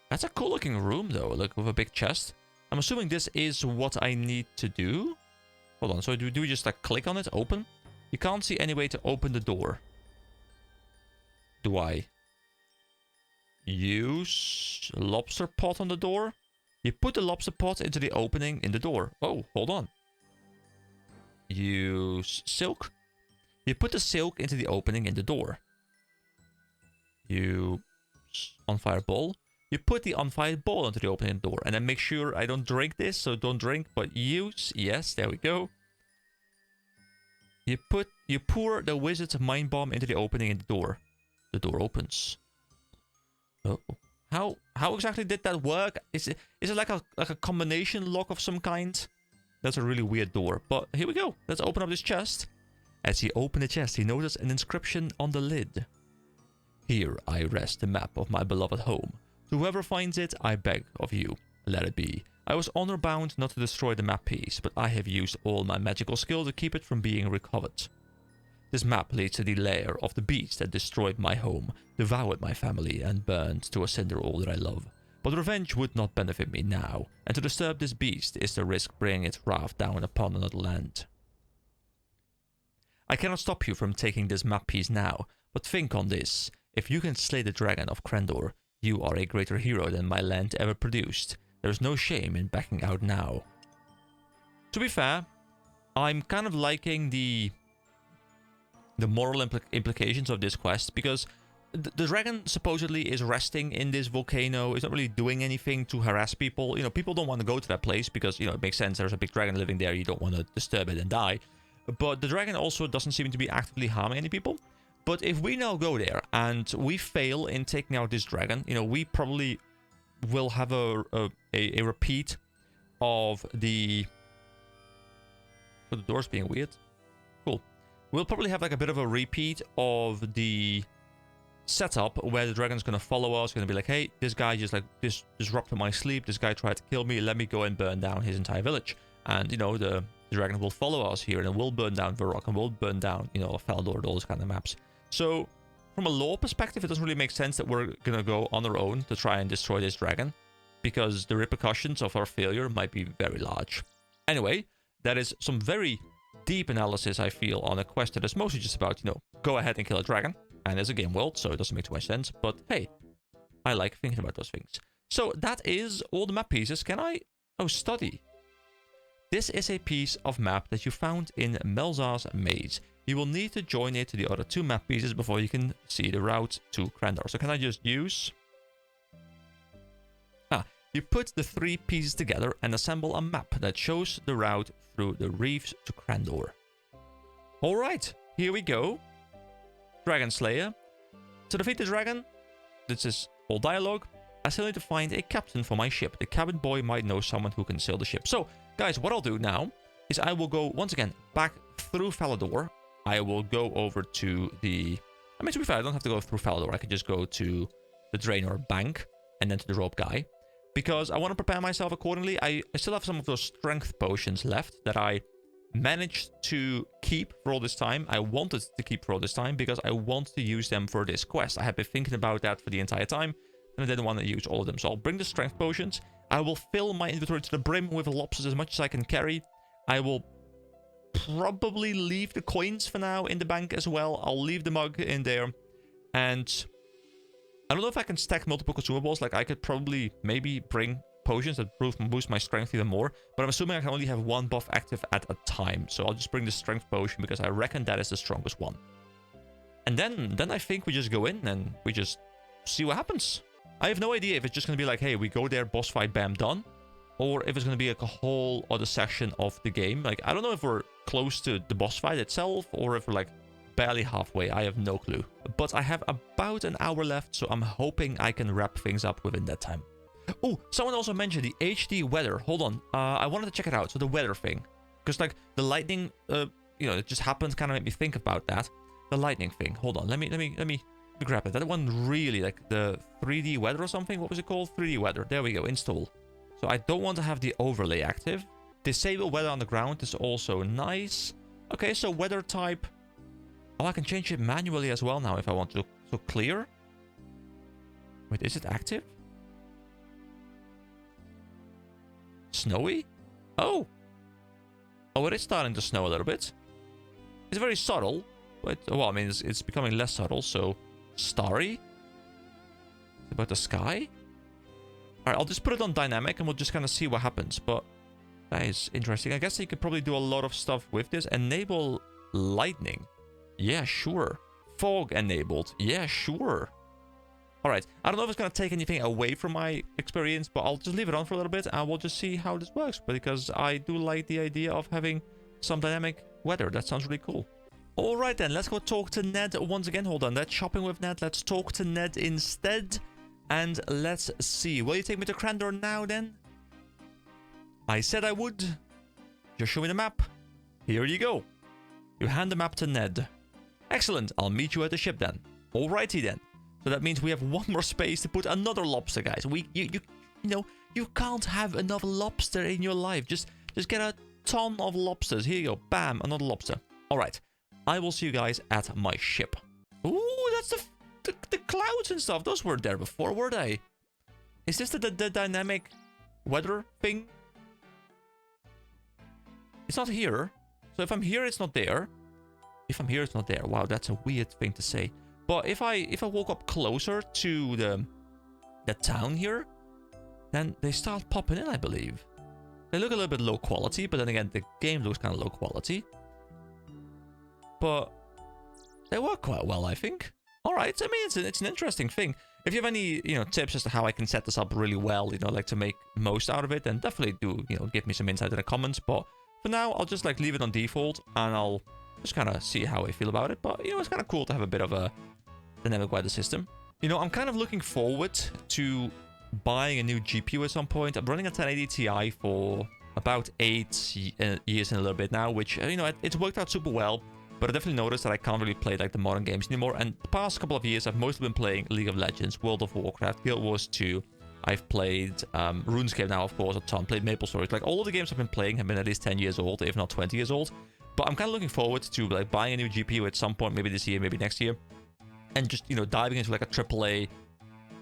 That's a cool looking room though, like with a big chest. I'm assuming this is what I need to do. Hold on, so do we just like click on it, open? You can't see any way to open the door. Do I use lobster pot on the door? You put the lobster pot into the opening in the door. Oh, hold on. Use silk. You put the silk into the opening in the door. You on fire bowl. You put the unfired ball into the opening door, and then make sure I don't drink this, so don't drink, but use. Yes, there we go. You pour the wizard's mind bomb into the opening in the door. The door opens. Oh, how exactly did that work? Is it like a combination lock of some kind? That's a really weird door, but here we go. Let's open up this chest. As he opened the chest, he noticed an inscription on the lid. Here I rest the map of my beloved home. To whoever finds it, I beg of you, let it be. I was honor bound not to destroy the map piece, but I have used all my magical skill to keep it from being recovered. This map leads to the lair of the beast that destroyed my home, devoured my family, and burned to a cinder all that I love. But revenge would not benefit me now, and to disturb this beast is to risk bringing its wrath down upon another land. I cannot stop you from taking this map piece now, but think on this. If you can slay the dragon of Krendor, you are a greater hero than my land ever produced. There is no shame in backing out now. To be fair, I'm kind of liking the moral implications of this quest, because the dragon supposedly is resting in this volcano. It's not really doing anything to harass people. You know, people don't want to go to that place because, you know, it makes sense. There's a big dragon living there. You don't want to disturb it and die. But the dragon also doesn't seem to be actively harming any people. But if we now go there and we fail in taking out this dragon, you know, we probably will have a repeat of the... For the doors being weird. Cool. We'll probably have like a bit of a repeat of the setup where the dragon's going to follow us. Going to be like, hey, this guy just like disrupted my sleep. This guy tried to kill me. Let me go and burn down his entire village. And, you know, the dragon will follow us here and we'll burn down Varrock and we'll burn down, you know, Falador, all those kind of maps. So, from a lore perspective, it doesn't really make sense that we're gonna go on our own to try and destroy this dragon, because the repercussions of our failure might be very large. Anyway, that is some very deep analysis, I feel, on a quest that is mostly just about, you know, go ahead and kill a dragon. And it's a game world, so it doesn't make too much sense. But hey, I like thinking about those things. So that is all the map pieces. Can I... Oh, study. This is a piece of map that you found in Melzar's maze. You will need to join it to the other two map pieces before you can see the route to Krendor. So can I just use... You put the three pieces together and assemble a map that shows the route through the reefs to Krendor. Alright, here we go. Dragon Slayer. To defeat the dragon, this is all dialogue. I still need to find a captain for my ship. The cabin boy might know someone who can sail the ship. So, guys, what I'll do now is I will go, once again, back through Falador. I will go over to the... I mean, to be fair, I don't have to go through Falador. I could just go to the Draenor Bank and then to the rope guy, because I want to prepare myself accordingly. I still have some of those strength potions left that I managed to keep for all this time. I wanted to keep for all this time because I want to use them for this quest. I have been thinking about that for the entire time, and I didn't want to use all of them. So I'll bring the strength potions. I will fill my inventory to the brim with lobsters as much as I can carry. I will probably leave the coins for now in the bank as well. I'll leave the mug in there. And I don't know if I can stack multiple consumables. Like, I could probably maybe bring potions that boost my strength even more. But I'm assuming I can only have one buff active at a time. So I'll just bring the strength potion because I reckon that is the strongest one. And then I think we just go in and we just see what happens. I have no idea if it's just going to be like, hey, we go there, boss fight, bam, done. Or if it's going to be like a whole other section of the game. Like, I don't know if we're close to the boss fight itself or if we're like barely halfway. I have no clue. But I have about an hour left, so I'm hoping I can wrap things up within that time. Oh, someone also mentioned the HD weather. Hold on. I wanted to check it out. So the weather thing. Because like the lightning, you know, it just happened, kind of made me think about that. The lightning thing. Hold on. Let me grab it. That one really, like the 3D weather or something. What was it called? 3D weather. There we go. Install. So I don't want to have the overlay active. Disable weather on the ground is also nice. Okay, so weather type. Oh, I can change it manually as well now if I want to. So clear. Wait, is it active? Snowy? Oh. Oh, it is starting to snow a little bit. It's very subtle. But, well, I mean, it's becoming less subtle. So, starry? About the sky? Alright, I'll just put it on dynamic and we'll just kind of see what happens. But that is interesting. I guess you could probably do a lot of stuff with this. Enable lightning. Yeah, sure. Fog enabled. Yeah, sure. Alright, I don't know if it's going to take anything away from my experience, but I'll just leave it on for a little bit and we'll just see how this works. Because I do like the idea of having some dynamic weather. That sounds really cool. Alright then, let's go talk to Ned once again. Hold on, that's shopping with Ned. Let's talk to Ned instead. And let's see. Will you take me to Crandor now then? I said I would. Just show me the map. Here you go. You hand the map to Ned. Excellent, I'll meet you at the ship then. Alrighty then. So that means we have one more space to put another lobster, guys. You know, you can't have enough lobster in your life. Just get a ton of lobsters. Here you go. Bam, another lobster. Alright. I will see you guys at my ship. Ooh, that's the clouds and stuff. Those weren't there before, were they? Is this the dynamic weather thing? It's not here. So if I'm here, it's not there. If I'm here, it's not there. Wow, that's a weird thing to say. But if I walk up closer to the town here, then they start popping in, I believe. They look a little bit low quality, but then again, the game looks kind of low quality. But they work quite well, I think. Alright, I mean, it's an interesting thing. If you have any, tips as to how I can set this up really well, like to make most out of it, then definitely do, give me some insight in the comments. But for now, I'll just like leave it on default and I'll just kind of see how I feel about it. But, it's kind of cool to have a bit of a dynamic weather system. I'm kind of looking forward to buying a new GPU at some point. I'm running a 1080 Ti for about 8 years and a little bit now, which, it's worked out super well. But I definitely noticed that I can't really play like the modern games anymore. And the past couple of years, I've mostly been playing League of Legends, World of Warcraft, Guild Wars 2. I've played RuneScape now, of course, a ton. Played Maple Story. Like all of the games I've been playing have been at least 10 years old, if not 20 years old. But I'm kind of looking forward to like buying a new GPU at some point, maybe this year, maybe next year, and just diving into like a AAA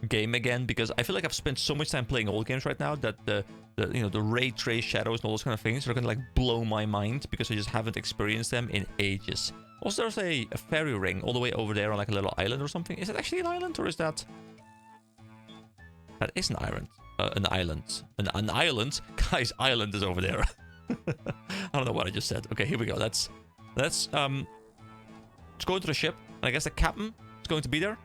game again, because I feel like I've spent so much time playing old games right now that the ray trace shadows and all those kind of things are gonna like blow my mind because I just haven't experienced them in ages. Also, there's a fairy ring all the way over there on like a little island or something. Is it actually an island or is that? That is an island. An island. An island? Guys, island is over there. I don't know what I just said. Okay, here we go. Let's go into the ship. And I guess the captain is going to be there.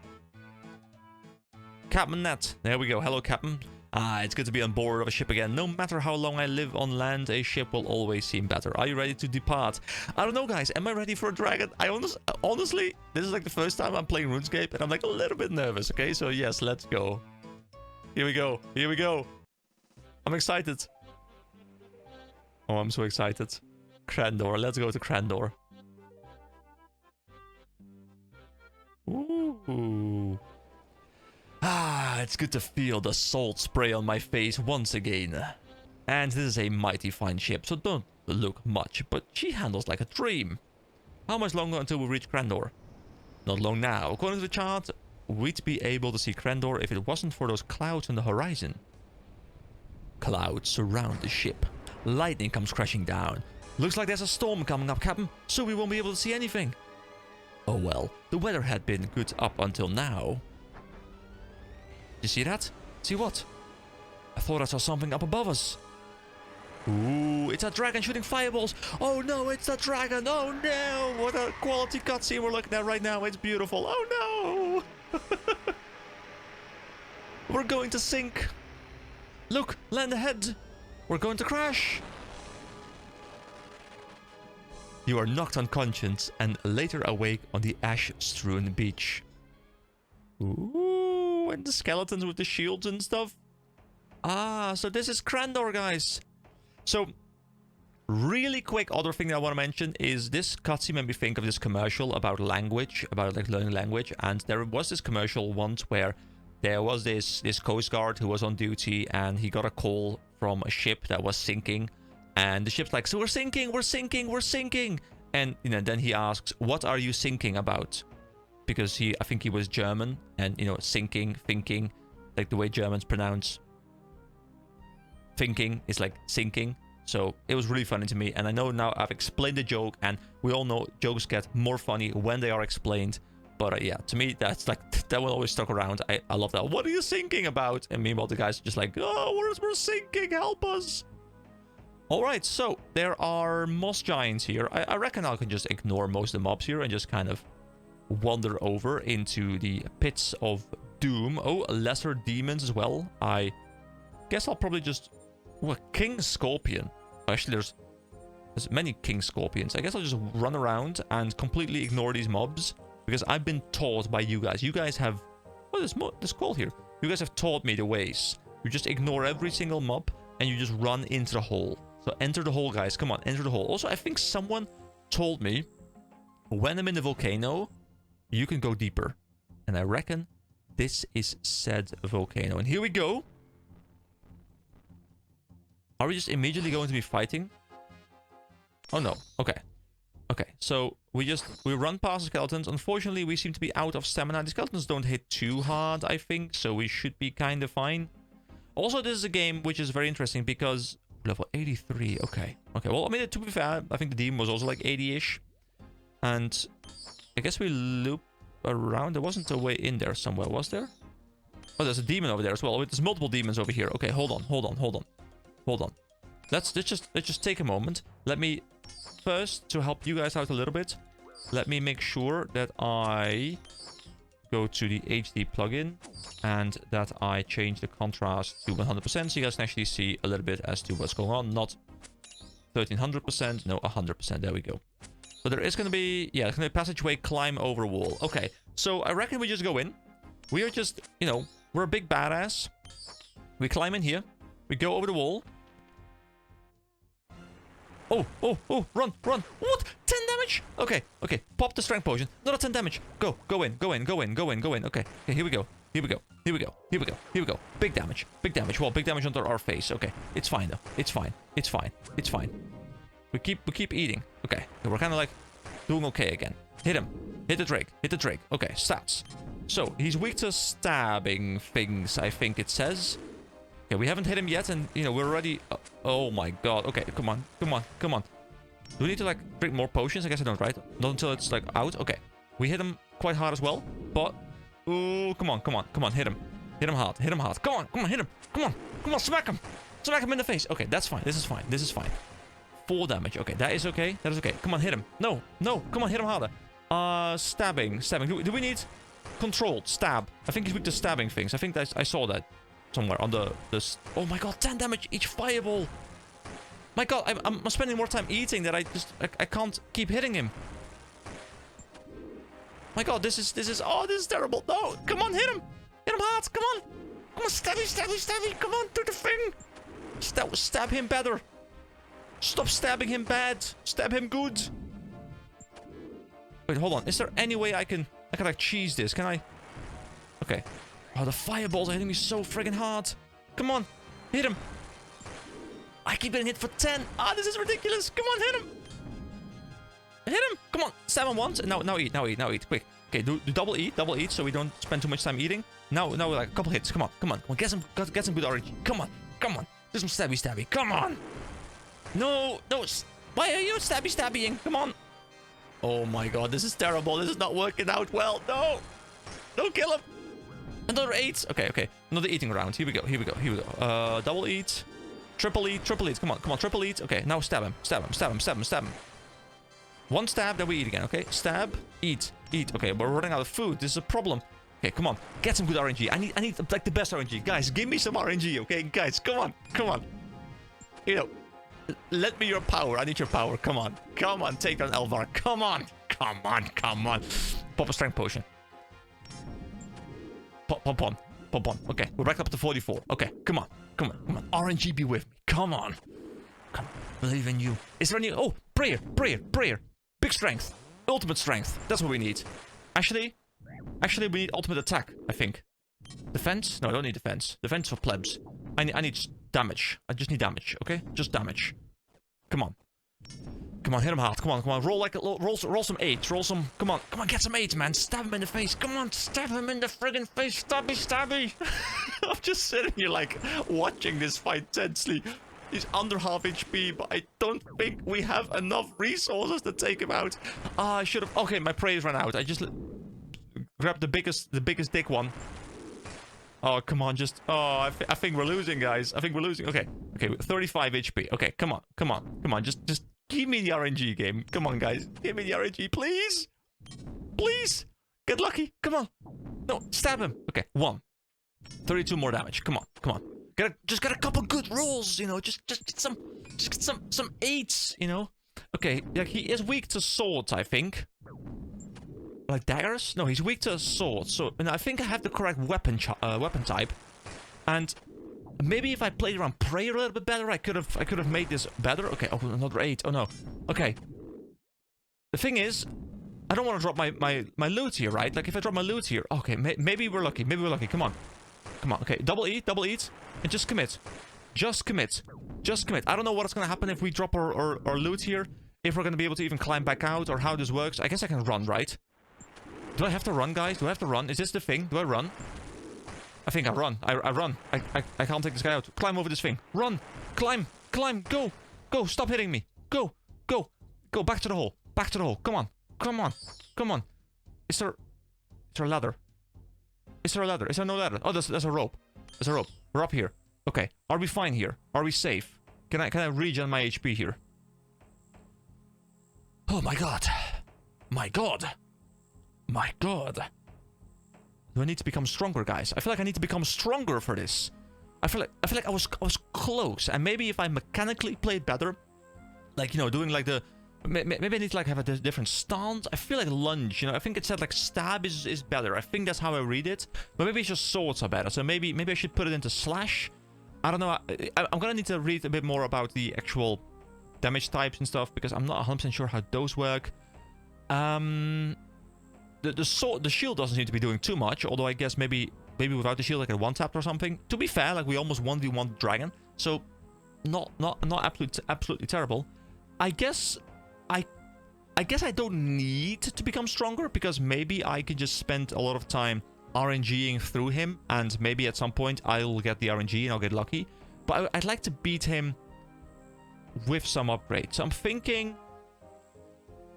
Captain Ned. There we go. Hello, Captain. It's good to be on board of a ship again. No matter how long I live on land, a ship will always seem better. Are you ready to depart? I don't know, guys. Am I ready for a dragon? Honestly, this is like the first time I'm playing RuneScape, and I'm like a little bit nervous, okay? So yes, let's go. Here we go. Here we go. I'm excited. Oh, I'm so excited. Crandor. Let's go to Crandor. Ooh. It's good to feel the salt spray on my face once again. And this is a mighty fine ship, so don't look much, but she handles like a dream. How much longer until we reach Crandor? Not long now. According to the chart, we'd be able to see Crandor if it wasn't for those clouds on the horizon. Clouds surround the ship. Lightning comes crashing down. Looks like there's a storm coming up, Captain, so we won't be able to see anything. Oh well, the weather had been good up until now. You see that? See what? I thought I saw something up above us. Ooh, it's a dragon shooting fireballs. Oh no, it's a dragon. Oh no, what a quality cutscene we're looking at right now. It's beautiful. Oh no. We're going to sink. Look, land ahead. We're going to crash. You are knocked unconscious and later awake on the ash-strewn beach. Ooh, and the skeletons with the shields and stuff. So this is Crandor, guys. So, really quick other thing that I want to mention is this cutscene made me think of this commercial about language, about like learning language. And there was this commercial once where there was this Coast Guard who was on duty and he got a call from a ship that was sinking. And the ship's like, so we're sinking, we're sinking, we're sinking. And, then he asks, what are you sinking about? Because I think he was German. And, sinking, thinking, like the way Germans pronounce thinking is like sinking. So it was really funny to me. And I know now I've explained the joke. And we all know jokes get more funny when they are explained. But yeah, to me, that's like that one always stuck around. I love that. What are you thinking about? And meanwhile, the guys are just like, oh, we're sinking. Help us. All right, so there are moss giants here. I reckon I can just ignore most of the mobs here and just kind of wander over into the pits of doom. Oh, lesser demons as well. I guess I'll probably just... Oh, a king scorpion. Actually, there's many king scorpions. I guess I'll just run around and completely ignore these mobs because I've been taught by you guys. You guys have... Oh, there's coal here. You guys have taught me the ways. You just ignore every single mob and you just run into the hole. So enter the hole, guys. Come on, enter the hole. Also, I think someone told me when I'm in the volcano, you can go deeper. And I reckon this is said volcano. And here we go. Are we just immediately going to be fighting? Oh, no. Okay. Okay, so we run past the skeletons. Unfortunately, we seem to be out of stamina. The skeletons don't hit too hard, I think. So we should be kind of fine. Also, this is a game which is very interesting because... Level 83. Okay. Okay, well, I mean, to be fair, I think the demon was also like 80-ish. And I guess we loop around. There wasn't a way in there somewhere, was there? Oh, there's a demon over there as well. There's multiple demons over here. Okay, hold on. Let's just take a moment. Let me first, to help you guys out a little bit, let me make sure that I go to the HD plugin and that I change the contrast to 100% so you guys can actually see a little bit as to what's going on. Not 1300%, no, 100%. There we go. So there is going to be, yeah, there's going to be a passageway, climb over wall. Okay, so I reckon we just go in. We are just, you know, we're a big badass. We climb in here. We go over the wall. Oh, run. What? 10 damage? Okay. Pop the strength potion. Another 10 damage. Go in. Okay, here we go. Big damage. Well, big damage onto our face. Okay, it's fine though. It's fine. We keep eating. Okay, we're kind of like doing okay again. Hit him. Hit the Drake. Okay, stats. So, he's weak to stabbing things, I think it says. Okay, we haven't hit him yet, and, you know, we're already... oh my god. Okay, come on. Do we need to, like, drink more potions? I guess I don't, right? Not until it's, like, out. Okay. We hit him quite hard as well, but... oh, come on. Hit him. Hit him hard. Come on, hit him. Come on, smack him. Smack him in the face. Okay, that's fine. This is fine. 4 damage. Okay, that is okay. Come on, hit him. No. Come on, hit him harder. Stabbing. Do we need controlled stab? I think he's weak to stabbing things. I think I saw that somewhere on this. Oh my god, 10 damage each fireball. My god, I'm spending more time eating that I can't keep hitting him. My god, this is terrible. No, come on, hit him hard. Come on, stabby. Come on, do the thing. Stab him better. Stop stabbing him bad. Stab him good. Wait, hold on. Is there any way I can like cheese this? Can I? Okay. Oh, the fireballs are hitting me so friggin' hard. Come on. Hit him. I keep getting hit for 10. Ah, this is ridiculous. Come on, hit him. Hit him. Come on. Stab him once. Now eat. Quick. Okay, do double eat so we don't spend too much time eating. Now like a couple hits. Come on. Get some good RNG. Come on. Do some stabby. Come on. No. Why are you stabbying? Come on. Oh my god, this is terrible. This is not working out well. No. Don't kill him. Another 8. Okay. Another eating round. Here we go. Double eat. Triple eat. Come on. Triple eat. Okay, now stab him. One stab, then we eat again. Okay, stab, eat. Okay, we're running out of food. This is a problem. Okay, come on. Get some good RNG. I need like the best RNG. Guys, give me some RNG, okay? Guys, come on. You know, let me your power. I need your power. Come on. Take down Elvar. Come on. Pop a strength potion. Pop on. Okay, we're back up to 44. Okay, come on. RNG be with me. Come on. Believe in you. Is there any... oh, prayer. Big strength. Ultimate strength. That's what we need. Actually, we need ultimate attack, I think. Defense? No, I don't need defense. Defense for plebs. I need damage. I just need damage, okay? Just damage. Come on, hit him hard. Come on. Roll some 8. Roll some... Come on, get some 8, man. Stab him in the face. Come on, stab him in the friggin' face. Stabby. I'm just sitting here, like, watching this fight tensely. He's under half HP, but I don't think we have enough resources to take him out. I should have... okay, my praise ran out. I just Grab the biggest dick one. Oh, come on, just... Oh, I think we're losing, guys. I think we're losing. Okay, 35 HP. Okay, come on. Just give me the RNG game. Come on, guys. Give me the RNG, please. Please. Get lucky. Come on. No, stab him. Okay, 1. 32 more damage. Come on. Just get a couple good rolls, you know. Just get some 8s, you know. Okay, yeah, he is weak to swords, I think. Like daggers? No, he's weak to swords. So, and I think I have the correct weapon type. And maybe if I played around prayer a little bit better, I could have made this better. Okay, oh, another 8. Oh no. Okay. The thing is, I don't want to drop my loot here, right? Like if I drop my loot here, okay, maybe we're lucky. Come on. Okay, double eat, and just commit. Just commit. I don't know what's gonna happen if we drop our loot here. If we're gonna be able to even climb back out, or how this works. I guess I can run, right? Do I have to run, guys? Do I have to run? Is this the thing? Do I run? I think I run. I run. I can't take this guy out. Climb over this thing. Run. Climb. Go. Stop hitting me. Go. Back to the hole. Come on. Is there a ladder? Is there no ladder? Oh, there's a rope. We're up here. Okay. Are we fine here? Are we safe? Can I regen my HP here? Oh my god. Do I need to become stronger, guys? I feel like I need to become stronger for this. I feel like I was close, and maybe if I mechanically played better, like, you know, doing like the maybe I need to like have a different stance. I feel like lunge, you know. I think it said like stab is better. I think that's how I read it. But maybe it's just swords are better. So maybe I should put it into slash. I don't know. I'm gonna need to read a bit more about the actual damage types and stuff, because I'm not 100% sure how those work. The shield doesn't seem to be doing too much, although I guess maybe without the shield I can one-tap or something. To be fair, like we almost 1v1 dragon, so not absolutely terrible. I guess I don't need to become stronger, because maybe I can just spend a lot of time RNGing through him, and maybe at some point I'll get the RNG and I'll get lucky. But I'd like to beat him with some upgrades. So I'm thinking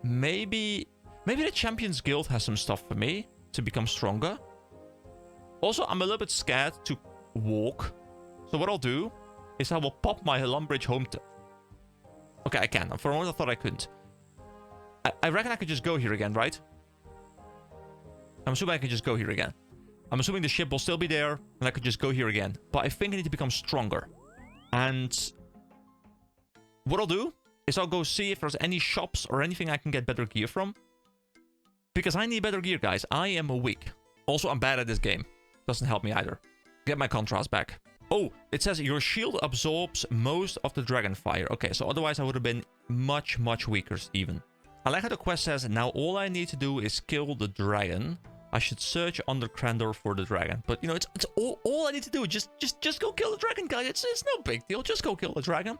maybe the Champions Guild has some stuff for me to become stronger. Also, I'm a little bit scared to walk. So what I'll do is I will pop my Lumbridge home to... Okay, I can. For a moment I thought I couldn't. I reckon I could just go here again, right? I'm assuming I can just go here again. I'm assuming the ship will still be there, and I could just go here again. But I think I need to become stronger. And what I'll do is I'll go see if there's any shops or anything I can get better gear from. Because I need better gear, guys. I am weak. Also, I'm bad at this game. Doesn't help me either. Get my contrast back. Oh, it says your shield absorbs most of the dragon fire. Okay, so otherwise I would have been much weaker even. I like how the quest says, now all I need to do is kill the dragon. I should search under Crandor for the dragon. But, you know, it's all I need to do. Just go kill the dragon, guys. It's no big deal. Just go kill the dragon.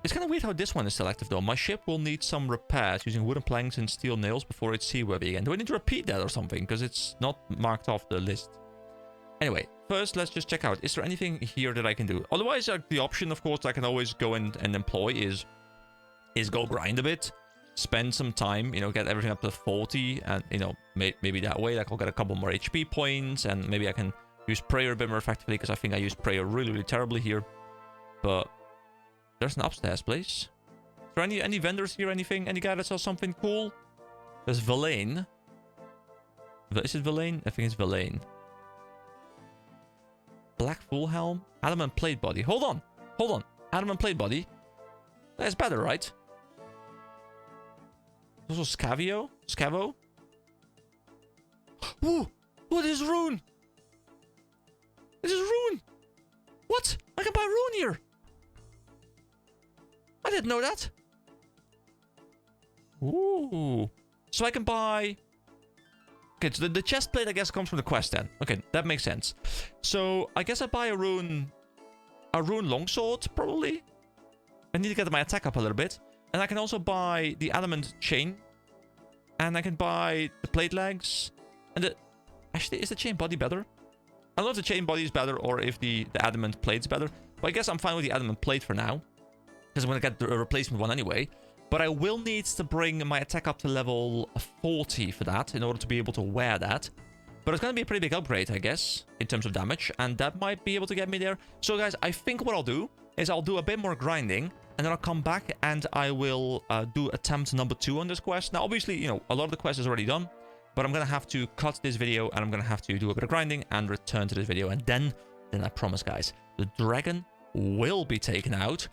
It's kind of weird how this one is still active, though. My ship will need some repairs using wooden planks and steel nails before it's seaworthy again. Do I need to repeat that or something? Because it's not marked off the list. Anyway, first, let's just check out. Is there anything here that I can do? Otherwise, the option, of course, I can always go and employ is go grind a bit. Spend some time, you know, get everything up to 40. And, you know, maybe that way, like, I'll get a couple more HP points. And maybe I can use prayer a bit more effectively, because I think I use prayer really terribly here. But... there's an upstairs place. Is there any vendors here? Anything? Any guy that sells something cool? There's Villain. Is it Villain? I think it's Villain. Black Full Helm. Adamant Plate Body. Hold on. Adamant Plate Body. That's better, right? Also Scavo. Whoa! What is Rune? This is Rune! What? I can buy Rune here! I didn't know that. Ooh. So I can buy... okay, so the chest plate, I guess, comes from the quest then. Okay, that makes sense. So I guess I buy a rune longsword, probably. I need to get my attack up a little bit. And I can also buy the adamant chain. And I can buy the plate legs. And the... actually, is the chain body better? I don't know if the chain body is better or if the adamant plate's better. But I guess I'm fine with the adamant plate for now. Because I'm going to get a replacement one anyway. But I will need to bring my attack up to level 40 for that, in order to be able to wear that. But it's going to be a pretty big upgrade, I guess, in terms of damage. And that might be able to get me there. So, guys, I think what I'll do is I'll do a bit more grinding. And then I'll come back and I will do attempt number 2 on this quest. Now, obviously, you know, a lot of the quest is already done. But I'm going to have to cut this video and I'm going to have to do a bit of grinding and return to this video. And then I promise, guys, the dragon will be taken out.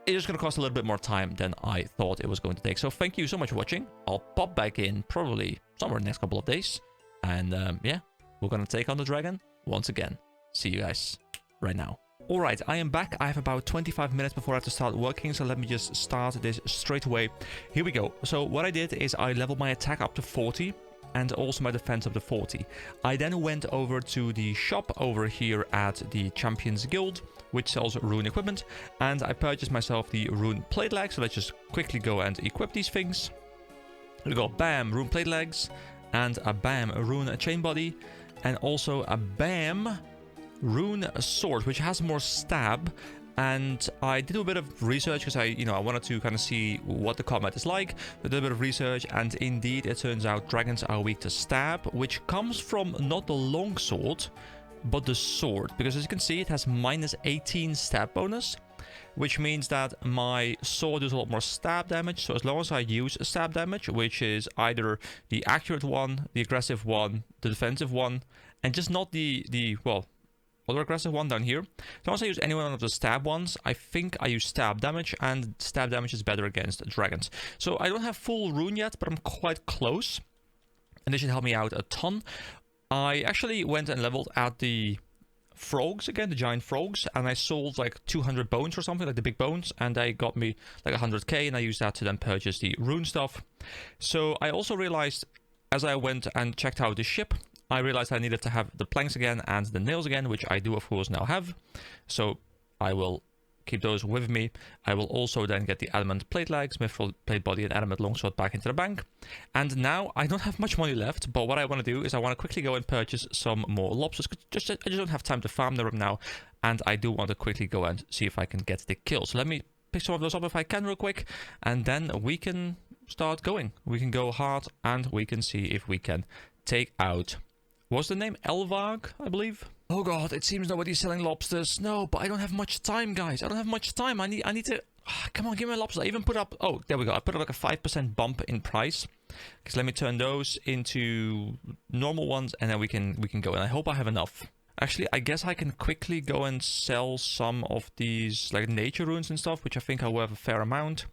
It's just going to cost a little bit more time than I thought it was going to take. So thank you so much for watching. I'll pop back in probably somewhere in the next couple of days. And yeah, we're going to take on the dragon once again. See you guys right now. Alright, I am back. I have about 25 minutes before I have to start working, so let me just start this straight away. Here we go. So what I did is I leveled my attack up to 40 and also my defense up to 40. I then went over to the shop over here at the Champions Guild, which sells rune equipment, and I purchased myself the rune plate legs. So let's just quickly go and equip these things. We got bam, rune plate legs, and a bam, rune chain body, and also a bam, rune sword, which has more stab. And I did a bit of research because I wanted to kind of see what the combat is like. I did a bit of research, and indeed it turns out dragons are weak to stab, which comes from not the long sword, but the sword. Because as you can see, it has minus 18 stab bonus, which means that my sword does a lot more stab damage. So as long as I use stab damage, which is either the accurate one, the aggressive one, the defensive one, and just not the other aggressive one down here. So once I use any one of the stab ones, I think I use stab damage, and stab damage is better against dragons. So I don't have full rune yet, but I'm quite close, and this should help me out a ton. I actually went and leveled at the frogs again, the giant frogs, and I sold like 200 bones or something, like the big bones, and they got me like 100k, and I used that to then purchase the rune stuff. So I also realized, as I went and checked out the ship, I realized I needed to have the planks again and the nails again, which I do of course now have. So I will keep those with me. I will also then get the adamant plate legs, mithril plate body, and adamant longsword back into the bank. And now I don't have much money left, but what I want to do is I want to quickly go and purchase some more lobsters. I just don't have time to farm them now, and I do want to quickly go and see if I can get the kill. So let me pick some of those up if I can real quick, and then we can start going. We can go hard, and we can see if we can take out... What's the name? Elvag, I believe. Oh god, it seems nobody's selling lobsters. No, but I don't have much time, guys. I don't have much time. I need to... come on, give me a lobster. I even put up... Oh, there we go. I put up like a 5% bump in price. Because let me turn those into normal ones, and then we can go. And I hope I have enough. Actually, I guess I can quickly go and sell some of these like nature runes and stuff, which I think I will have a fair amount.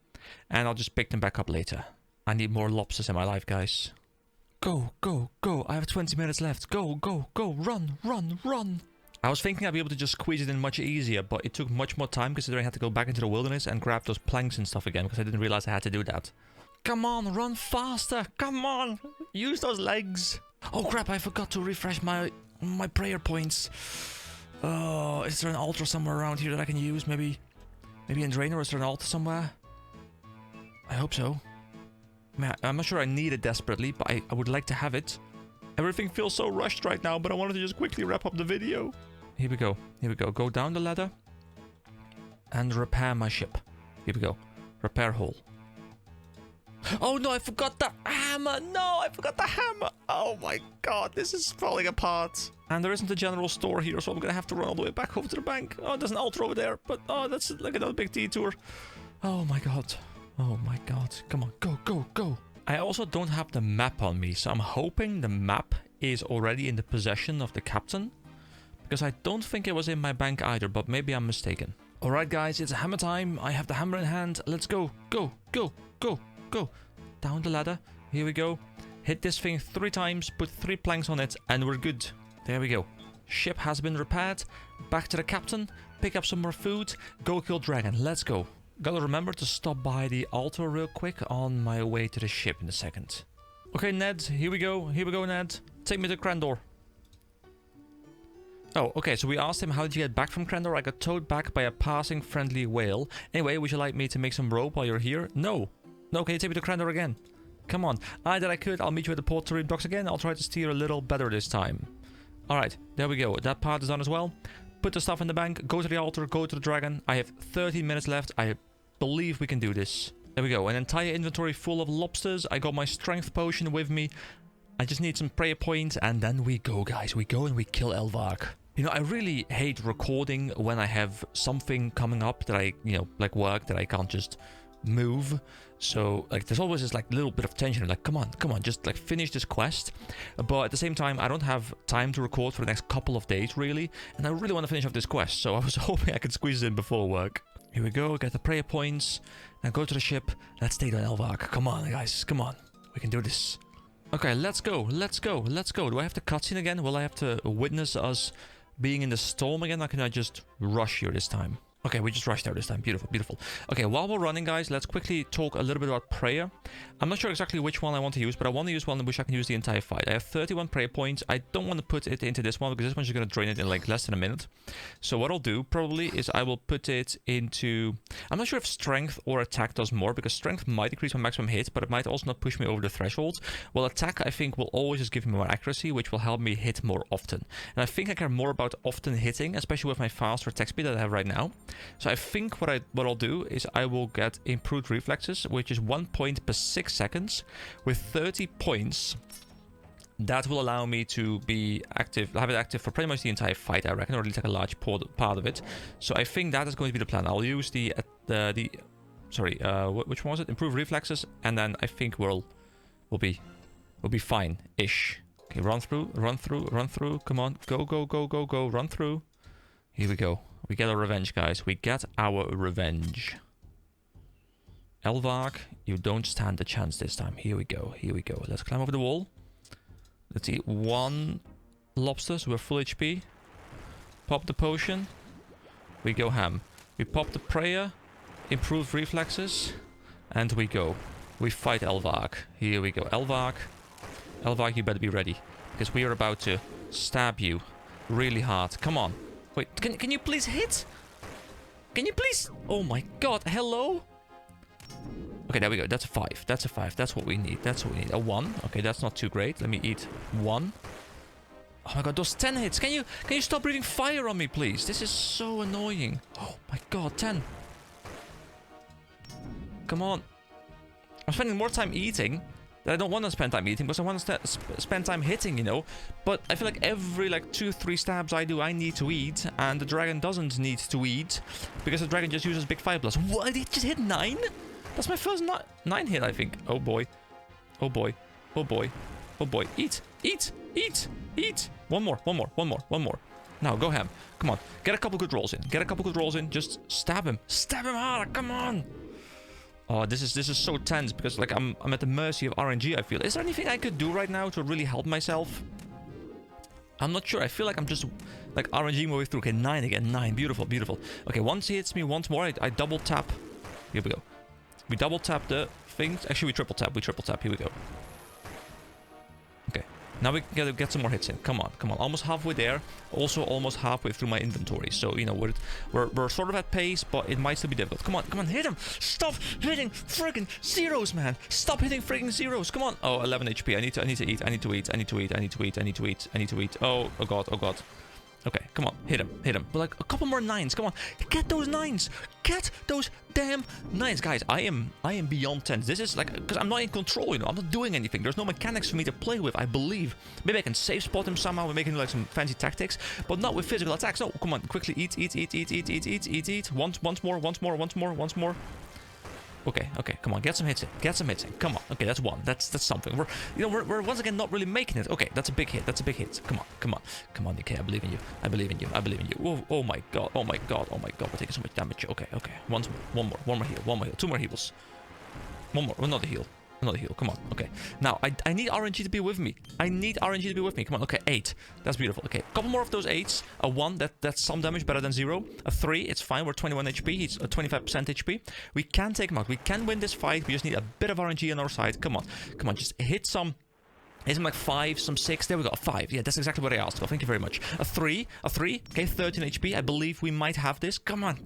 And I'll just pick them back up later. I need more lobsters in my life, guys. Go, go, go. I have 20 minutes left. Go, go, go. Run, run, run. I was thinking I'd be able to just squeeze it in much easier, but it took much more time considering I had to go back into the wilderness and grab those planks and stuff again because I didn't realize I had to do that. Come on, run faster. Come on. Use those legs. Oh crap, I forgot to refresh my prayer points. Oh, is there an altar somewhere around here that I can use? Maybe in Draenor, is there an altar somewhere? I hope so. Man, I'm not sure I need it desperately, but I would like to have it. Everything feels so rushed right now, but I wanted to just quickly wrap up the video. Here we go. Here we go. Go down the ladder. And repair my ship. Here we go. Repair hull. Oh no, I forgot the hammer. No, I forgot the hammer. Oh my god, this is falling apart. And there isn't a general store here, so I'm going to have to run all the way back over to the bank. Oh, there's an altar over there, but oh, that's like another big detour. Oh my god. Oh my god. Come on, go, go, go. I also don't have the map on me, so I'm hoping the map is already in the possession of the captain. Because I don't think it was in my bank either, but maybe I'm mistaken. Alright guys, it's hammer time. I have the hammer in hand. Let's go, go, go, go, go. Down the ladder. Here we go. Hit this thing 3 times, put 3 planks on it, and we're good. There we go. Ship has been repaired. Back to the captain. Pick up some more food. Go kill dragon. Let's go. Gotta remember to stop by the altar real quick on my way to the ship in a second. Okay, Ned, here we go. Here we go, Ned. Take me to Crandor. Oh, okay, so we asked him, how did you get back from Crandor? I got towed back by a passing friendly whale. Anyway, would you like me to make some rope while you're here? No. No, can you take me to Crandor again? Come on. I that I could. I'll meet you at the port terrain docks again. I'll try to steer a little better this time. Alright, there we go. That part is done as well. Put the stuff in the bank, go to the altar, go to the dragon. I have 13 minutes left. I believe we can do this. There we go. An entire inventory full of lobsters. I got my strength potion with me. I just need some prayer points, and then we go, guys. We go and we kill Elvark. You know, I really hate recording when I have something coming up that I, you know, like work that I can't just move. So, like, there's always this, like, little bit of tension. Like, come on, just, like, finish this quest. But at the same time, I don't have time to record for the next couple of days, really. And I really want to finish off this quest. So I was hoping I could squeeze it in before work. Here we go. Get the prayer points. Now go to the ship. Let's take down Elvark. Come on, guys. Come on. We can do this. Okay, let's go. Let's go. Let's go. Do I have to cutscene again? Will I have to witness us being in the storm again? Or can I just rush here this time? Okay, we just rushed there this time. Beautiful, beautiful. Okay, while we're running, guys, let's quickly talk a little bit about prayer. I'm not sure exactly which one I want to use, but I want to use one in which I can use the entire fight. I have 31 prayer points. I don't want to put it into this one because this one's just going to drain it in like less than a minute. So what I'll do probably is I will put it into... I'm not sure if strength or attack does more, because strength might increase my maximum hit, but it might also not push me over the threshold. Well, attack, I think, will always just give me more accuracy, which will help me hit more often. And I think I care more about often hitting, especially with my faster attack speed that I have right now. So I think what I'll do is I will get improved reflexes, which is 1 point per 6 seconds. With 30 points, that will allow me to be active, have it active for pretty much the entire fight, I reckon, or at least like a large part of it. So I think that is going to be the plan. I'll use which one was it? Improved reflexes, and then I think we'll be fine-ish. Okay, run through. Come on, go, run through. Here we go. We get our revenge, guys. We get our revenge. Elvark, you don't stand a chance this time. Here we go. Let's climb over the wall. Let's eat 1 lobster, so we're full HP. Pop the potion. We go ham. We pop the prayer. Improved reflexes. And we go. We fight Elvark. Here we go. Elvark, you better be ready, because we are about to stab you really hard. Come on. Wait, can you please hit? Can you please? Oh my god, hello? Okay, there we go. That's a 5. That's a 5. That's what we need. A 1. Okay, that's not too great. Let me eat 1. Oh my god, those 10 hits. Can you stop breathing fire on me, please? This is so annoying. Oh my god, 10. Come on. I'm spending more time eating. I don't want to spend time eating because I want to spend time hitting, you know. But I feel like every 2-3 stabs I do, I need to eat, and the dragon doesn't need to eat because the dragon just uses big fire blast. What? It just hit 9? That's my first 9 hit, I think. Oh boy. Eat. One more. Now go ham. Come on. Get a couple good rolls in. Just stab him. Stab him harder. Come on. Oh, this is so tense because I'm at the mercy of RNG, I feel. Is there anything I could do right now to really help myself? I'm not sure. I feel like I'm just RNG my way through. Okay, 9 again. 9. Beautiful. Okay, once he hits me once more, I double tap. Here we go. We double tap the things. Actually, we triple tap. Here we go. Okay. Now we gotta get some more hits in. Come on. Almost halfway there. Also almost halfway through my inventory. So, you know, we're sort of at pace, but it might still be difficult. Come on, hit him! Stop hitting friggin' zeros, man! Stop hitting friggin' zeros! Come on! Oh, 11 HP. I need to eat. Oh god. Okay, come on, hit him. But a couple more 9s, come on. Get those 9s! Get those damn 9s! Guys, I am beyond 10. This is because I'm not in control, you know. I'm not doing anything. There's no mechanics for me to play with, I believe. Maybe I can save spot him somehow and make him some fancy tactics, but not with physical attacks. No, come on, quickly eat. Once more. Okay, come on, get some hits in. Come on. Okay, that's 1. That's something. We're once again not really making it. Okay, that's a big hit. Come on, DK, I believe in you. Oh my god. We're taking so much damage. Okay. One more heal. 2 more heals. One more. Another heal. Come on. Okay. Now, I need RNG to be with me. Come on. Okay, 8. That's beautiful. Okay, a couple more of those 8s. A 1, that's some damage, better than 0. A 3, it's fine. We're 21 HP. He's 25% HP. We can take him out. We can win this fight. We just need a bit of RNG on our side. Come on. Just hit some... Hit him 5, some 6. There we go. A 5. Yeah, that's exactly what I asked for. Thank you very much. A 3. Okay, 13 HP. I believe we might have this. Come on.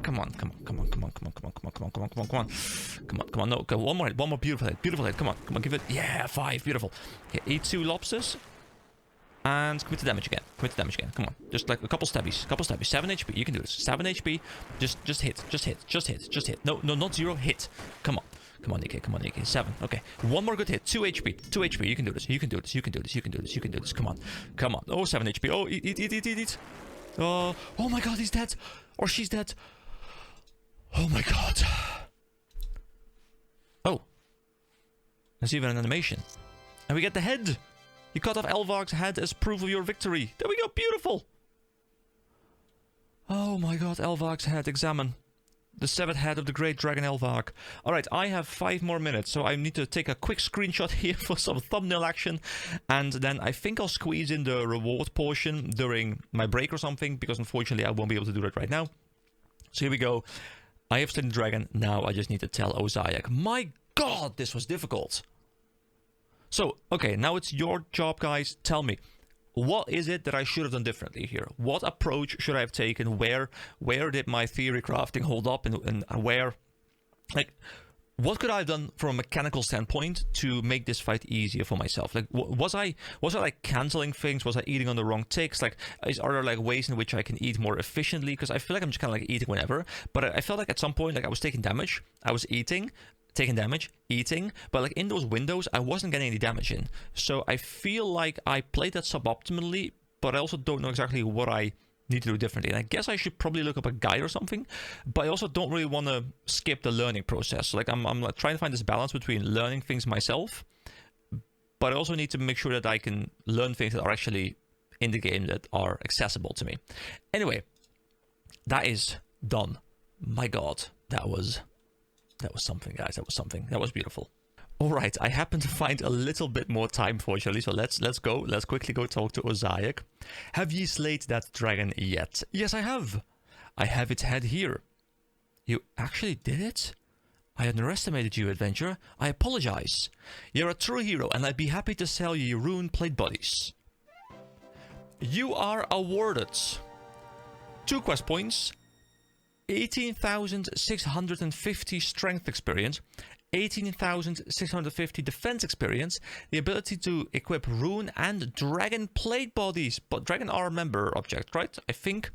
No, go. One more beautiful hit. Come on. Give it. Yeah, 5. Beautiful. Okay, eat 2 lobsters. And commit to damage again. Come on. Just a couple stabbies. 7 HP. You can do this. 7 HP. Just hit. No, not 0. Hit. Come on. Come on, DK. Come on, DK. 7. Okay. One more good hit. 2 HP. 2 HP. You can do this. You can do this. You can do this. You can do this. You can do this. Come on. Come on. Oh, 7 HP. Oh, eat. Oh my god, he's dead. Or she's dead. Oh my god. Oh. There's even an animation. And we get the head. You cut off Elvark's head as proof of your victory. There we go. Beautiful. Oh my god, Elvark's head. Examine. The severed head of the great dragon Elvark. Alright, I have 5 more minutes, so I need to take a quick screenshot here for some thumbnail action. And then I think I'll squeeze in the reward portion during my break or something, because unfortunately I won't be able to do that right now. So here we go. I have slain the dragon. Now I just need to tell Ozayak. My god, this was difficult. So, okay, now it's your job, guys. Tell me. What is it that I should have done differently here? What approach should I have taken? Where did my theory crafting hold up? And where... Like, what could I have done from a mechanical standpoint to make this fight easier for myself? Like, was I like canceling things? Was I eating on the wrong ticks? Like, are there like ways in which I can eat more efficiently? Because I feel like I'm just kind of like eating whenever. But I felt like at some point, like I was taking damage. I was eating... taking damage, eating, but like in those windows, I wasn't getting any damage in. So I feel like I played that suboptimally, but I also don't know exactly what I need to do differently. And I guess I should probably look up a guide or something, but I also don't really want to skip the learning process. Like I'm like trying to find this balance between learning things myself, but I also need to make sure that I can learn things that are actually in the game that are accessible to me. Anyway, that is done. My god, that was something, guys. That was something. That was beautiful. All right, I happen to find a little bit more time, fortunately. So let's go. Let's quickly go talk to Ozayak. Have ye slayed that dragon yet? Yes, I have. I have its head here. You actually did it? I underestimated you, adventurer. I apologize. You're a true hero, and I'd be happy to sell you your rune plate bodies. You are awarded 2 quest points. 18,650 strength experience, 18,650 defense experience, the ability to equip rune and dragon plate bodies, but dragon are a member object, right? I think.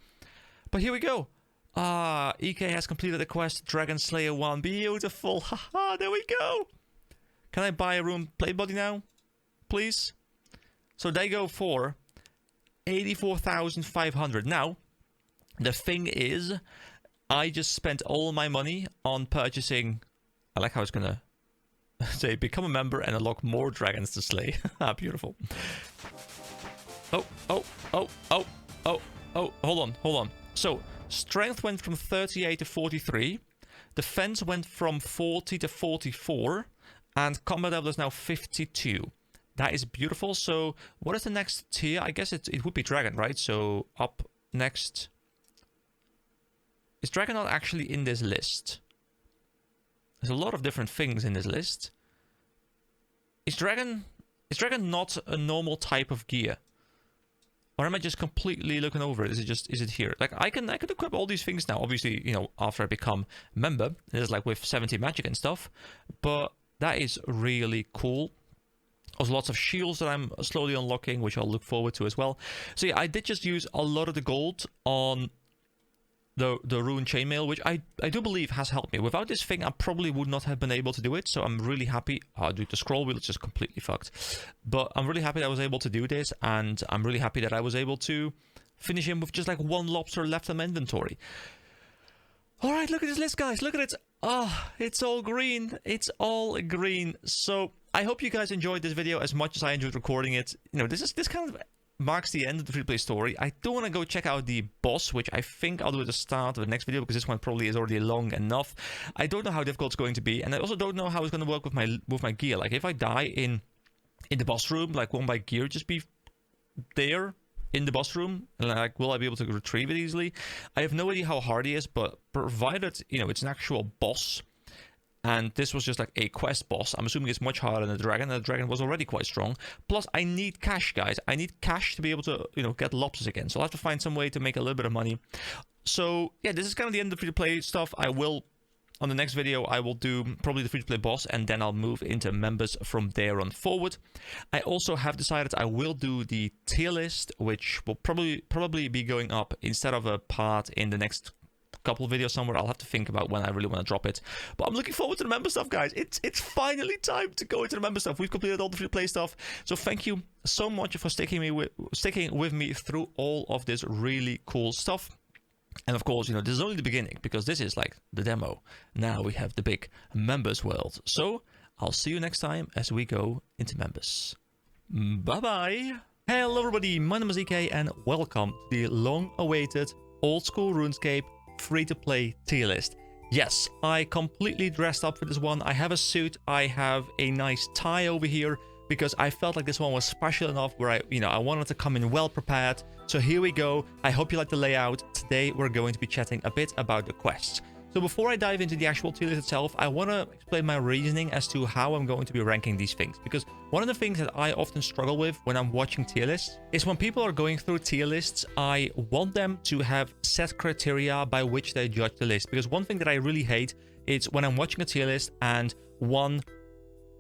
But here we go. EK has completed the quest Dragon Slayer 1. Beautiful. Haha, there we go. Can I buy a rune plate body now? Please? So they go for 84,500. Now, the thing is, I just spent all my money on purchasing... I like how it's gonna say, become a member and unlock more dragons to slay. Beautiful. Oh, hold on. So, strength went from 38 to 43. Defense went from 40 to 44. And combat level is now 52. That is beautiful. So, what is the next tier? I guess it would be dragon, right? So, up next... Is dragon not actually in this list? There's a lot of different things in this list. Is dragon not a normal type of gear? Or am I just completely looking over it? Is it here? Like I can equip all these things now. Obviously, you know, after I become a member, it is like with 70 magic and stuff. But that is really cool. Also lots of shields that I'm slowly unlocking, which I'll look forward to as well. So yeah, I did just use a lot of the gold on the rune chainmail, which I do believe has helped me. Without this thing, I probably would not have been able to do it, so I'm really happy. Dude, the scroll wheel is just completely fucked. But I'm really happy that I was able to do this, and I'm really happy that I was able to finish him with just like 1 lobster left in my inventory. Alright, look at this list, guys. Look at it. It's all green. It's all green. So, I hope you guys enjoyed this video as much as I enjoyed recording it. You know, this kind of marks the end of the free-to-play story. I do want to go check out the boss, which I think I'll do at the start of the next video, because this one probably is already long enough. I don't know how difficult it's going to be, and I also don't know how it's going to work with my gear. Like, if I die in the boss room, like, won't my gear just be there in the boss room? And, like, will I be able to retrieve it easily? I have no idea how hard he is, but provided, you know, it's an actual boss, and this was just like a quest boss, I'm assuming it's much harder than the dragon, and the dragon was already quite strong. Plus, I need cash, guys. I need cash to be able to, you know, get lobsters again. So I'll have to find some way to make a little bit of money. So, yeah, this is kind of the end of the free-to-play stuff. I will, on the next video, I will do probably the free-to-play boss, and then I'll move into members from there on forward. I also have decided I will do the tier list, which will probably be going up instead of a part in the next couple of videos somewhere. I'll have to think about when I really want to drop it. But I'm looking forward to the member stuff, guys. It's finally time to go into the member stuff. We've completed all the free-to-play stuff. So thank you so much for sticking with me through all of this really cool stuff. And of course, you know, this is only the beginning, because this is like the demo. Now we have the big members world. So I'll see you next time as we go into members. Bye-bye. Hello everybody, my name is EK and welcome to the long-awaited Old School Runescape free-to-play tier list. Yes, I completely dressed up for this one. I have a suit, I have a nice tie over here, because I felt like this one was special enough where I wanted to come in well prepared. So here we go. I hope you like the layout. Today we're going to be chatting a bit about the quests. So before I dive into the actual tier list itself, I want to explain my reasoning as to how I'm going to be ranking these things. Because one of the things that I often struggle with when I'm watching tier lists is when people are going through tier lists, I want them to have set criteria by which they judge the list. Because one thing that I really hate is when I'm watching a tier list and one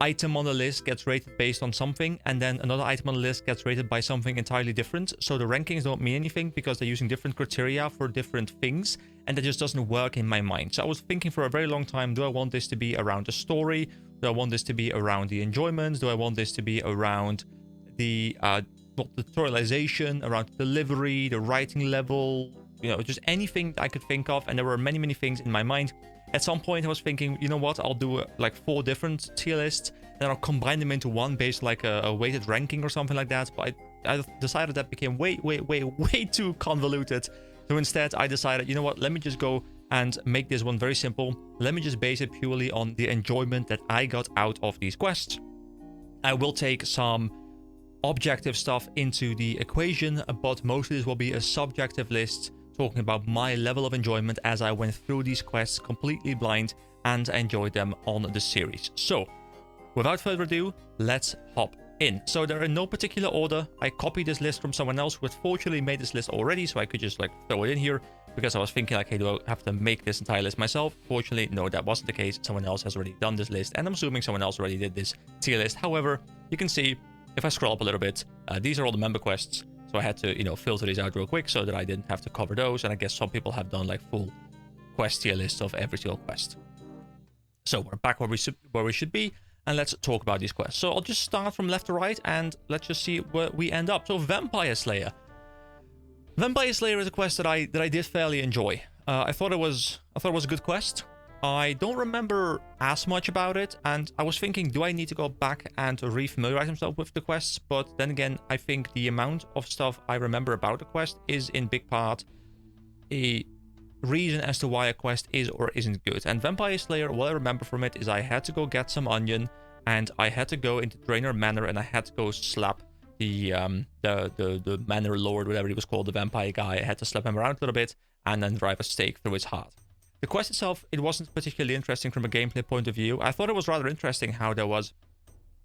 item on the list gets rated based on something, and then another item on the list gets rated by something entirely different. So the rankings don't mean anything because they're using different criteria for different things, and that just doesn't work in my mind. So I was thinking for a very long time, do I want this to be around the story? Do I want this to be around the enjoyments? Do I want this to be around the tutorialization, around delivery, the writing level, you know, just anything I could think of? And there were many, many things in my mind. At some point, I was thinking, you know what, I'll do like 4 different tier lists, and I'll combine them into one based like a weighted ranking or something like that. But I decided that became way too convoluted. So instead, I decided, you know what, let me just go and make this one very simple. Let me just base it purely on the enjoyment that I got out of these quests. I will take some objective stuff into the equation, but most of this will be a subjective list, talking about my level of enjoyment as I went through these quests completely blind and enjoyed them on the series. So, without further ado, let's hop in. So they're in no particular order. I copied this list from someone else who had fortunately made this list already, so I could just like throw it in here, because I was thinking like, hey, do I have to make this entire list myself? Fortunately, no, that wasn't the case. Someone else has already done this list, and I'm assuming someone else already did this tier list. However, you can see, if I scroll up a little bit, these are all the member quests. So I had to, you know, filter these out real quick so that I didn't have to cover those. And I guess some people have done like full quest tier lists of every single quest. So we're back where we should be, and let's talk about these quests. So I'll just start from left to right, and let's just see where we end up. So Vampire Slayer. Vampire Slayer is a quest that I did fairly enjoy. I thought it was a good quest. I don't remember as much about it, and I was thinking, do I need to go back and re-familiarize myself with the quests? But then again, I think the amount of stuff I remember about the quest is in big part a reason as to why a quest is or isn't good. And Vampire Slayer, what I remember from it is I had to go get some onion, and I had to go into Draenor Manor, and I had to go slap the Manor Lord, whatever he was called, the vampire guy. I had to slap him around a little bit and then drive a stake through his heart. The quest itself, it wasn't particularly interesting from a gameplay point of view. I thought it was rather interesting how there was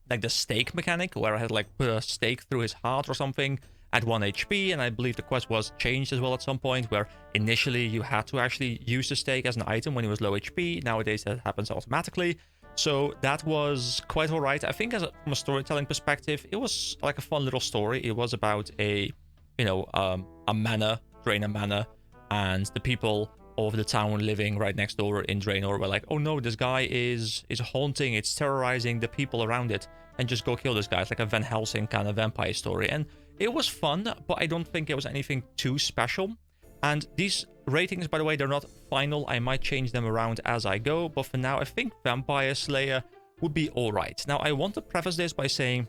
like the stake mechanic, where I had like put a stake through his heart or something at 1 HP, and I believe the quest was changed as well at some point, where initially you had to actually use the stake as an item when he was low HP. Nowadays that happens automatically. So that was quite alright. I think from a storytelling perspective, it was like a fun little story. It was about a manor, Draenor Manor, and the people of the town living right next door in Draenor were like, oh no, this guy is haunting, it's terrorizing the people around it, and just go kill this guy. It's like a Van Helsing kind of vampire story, and it was fun, but I don't think it was anything too special. And these ratings, by the way, they're not final. I might change them around as I go, but for now I think Vampire Slayer would be alright. Now I want to preface this by saying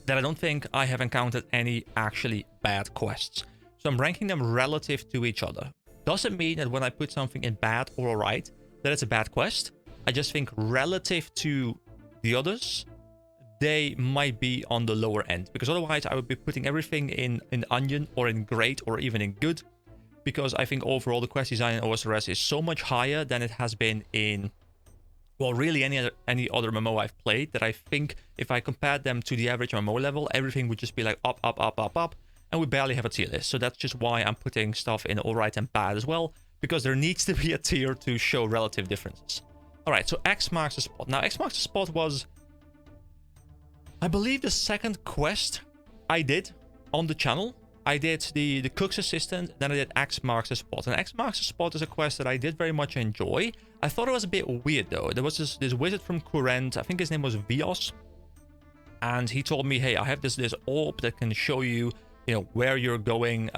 that I don't think I have encountered any actually bad quests, so I'm ranking them relative to each other. Doesn't mean that when I put something in bad or alright, that it's a bad quest. I just think relative to the others, they might be on the lower end. Because otherwise I would be putting everything in onion or in great or even in good. Because I think overall the quest design in OSRS is so much higher than it has been in, well, really any other MMO I've played, that I think if I compared them to the average MMO level, everything would just be like up, up, up, up, up. And we barely have a tier list. So that's just why I'm putting stuff in alright and bad as well, because there needs to be a tier to show relative differences. Alright, so X marks the spot. Now, X marks the spot was, I believe, the second quest I did on the channel. I did the cook's assistant, then I did X marks the spot. And X marks the spot is a quest that I did very much enjoy. I thought it was a bit weird though. There was this wizard from Courant, I think his name was Vios, and he told me, hey, I have this orb that can show you, you know, where you're going.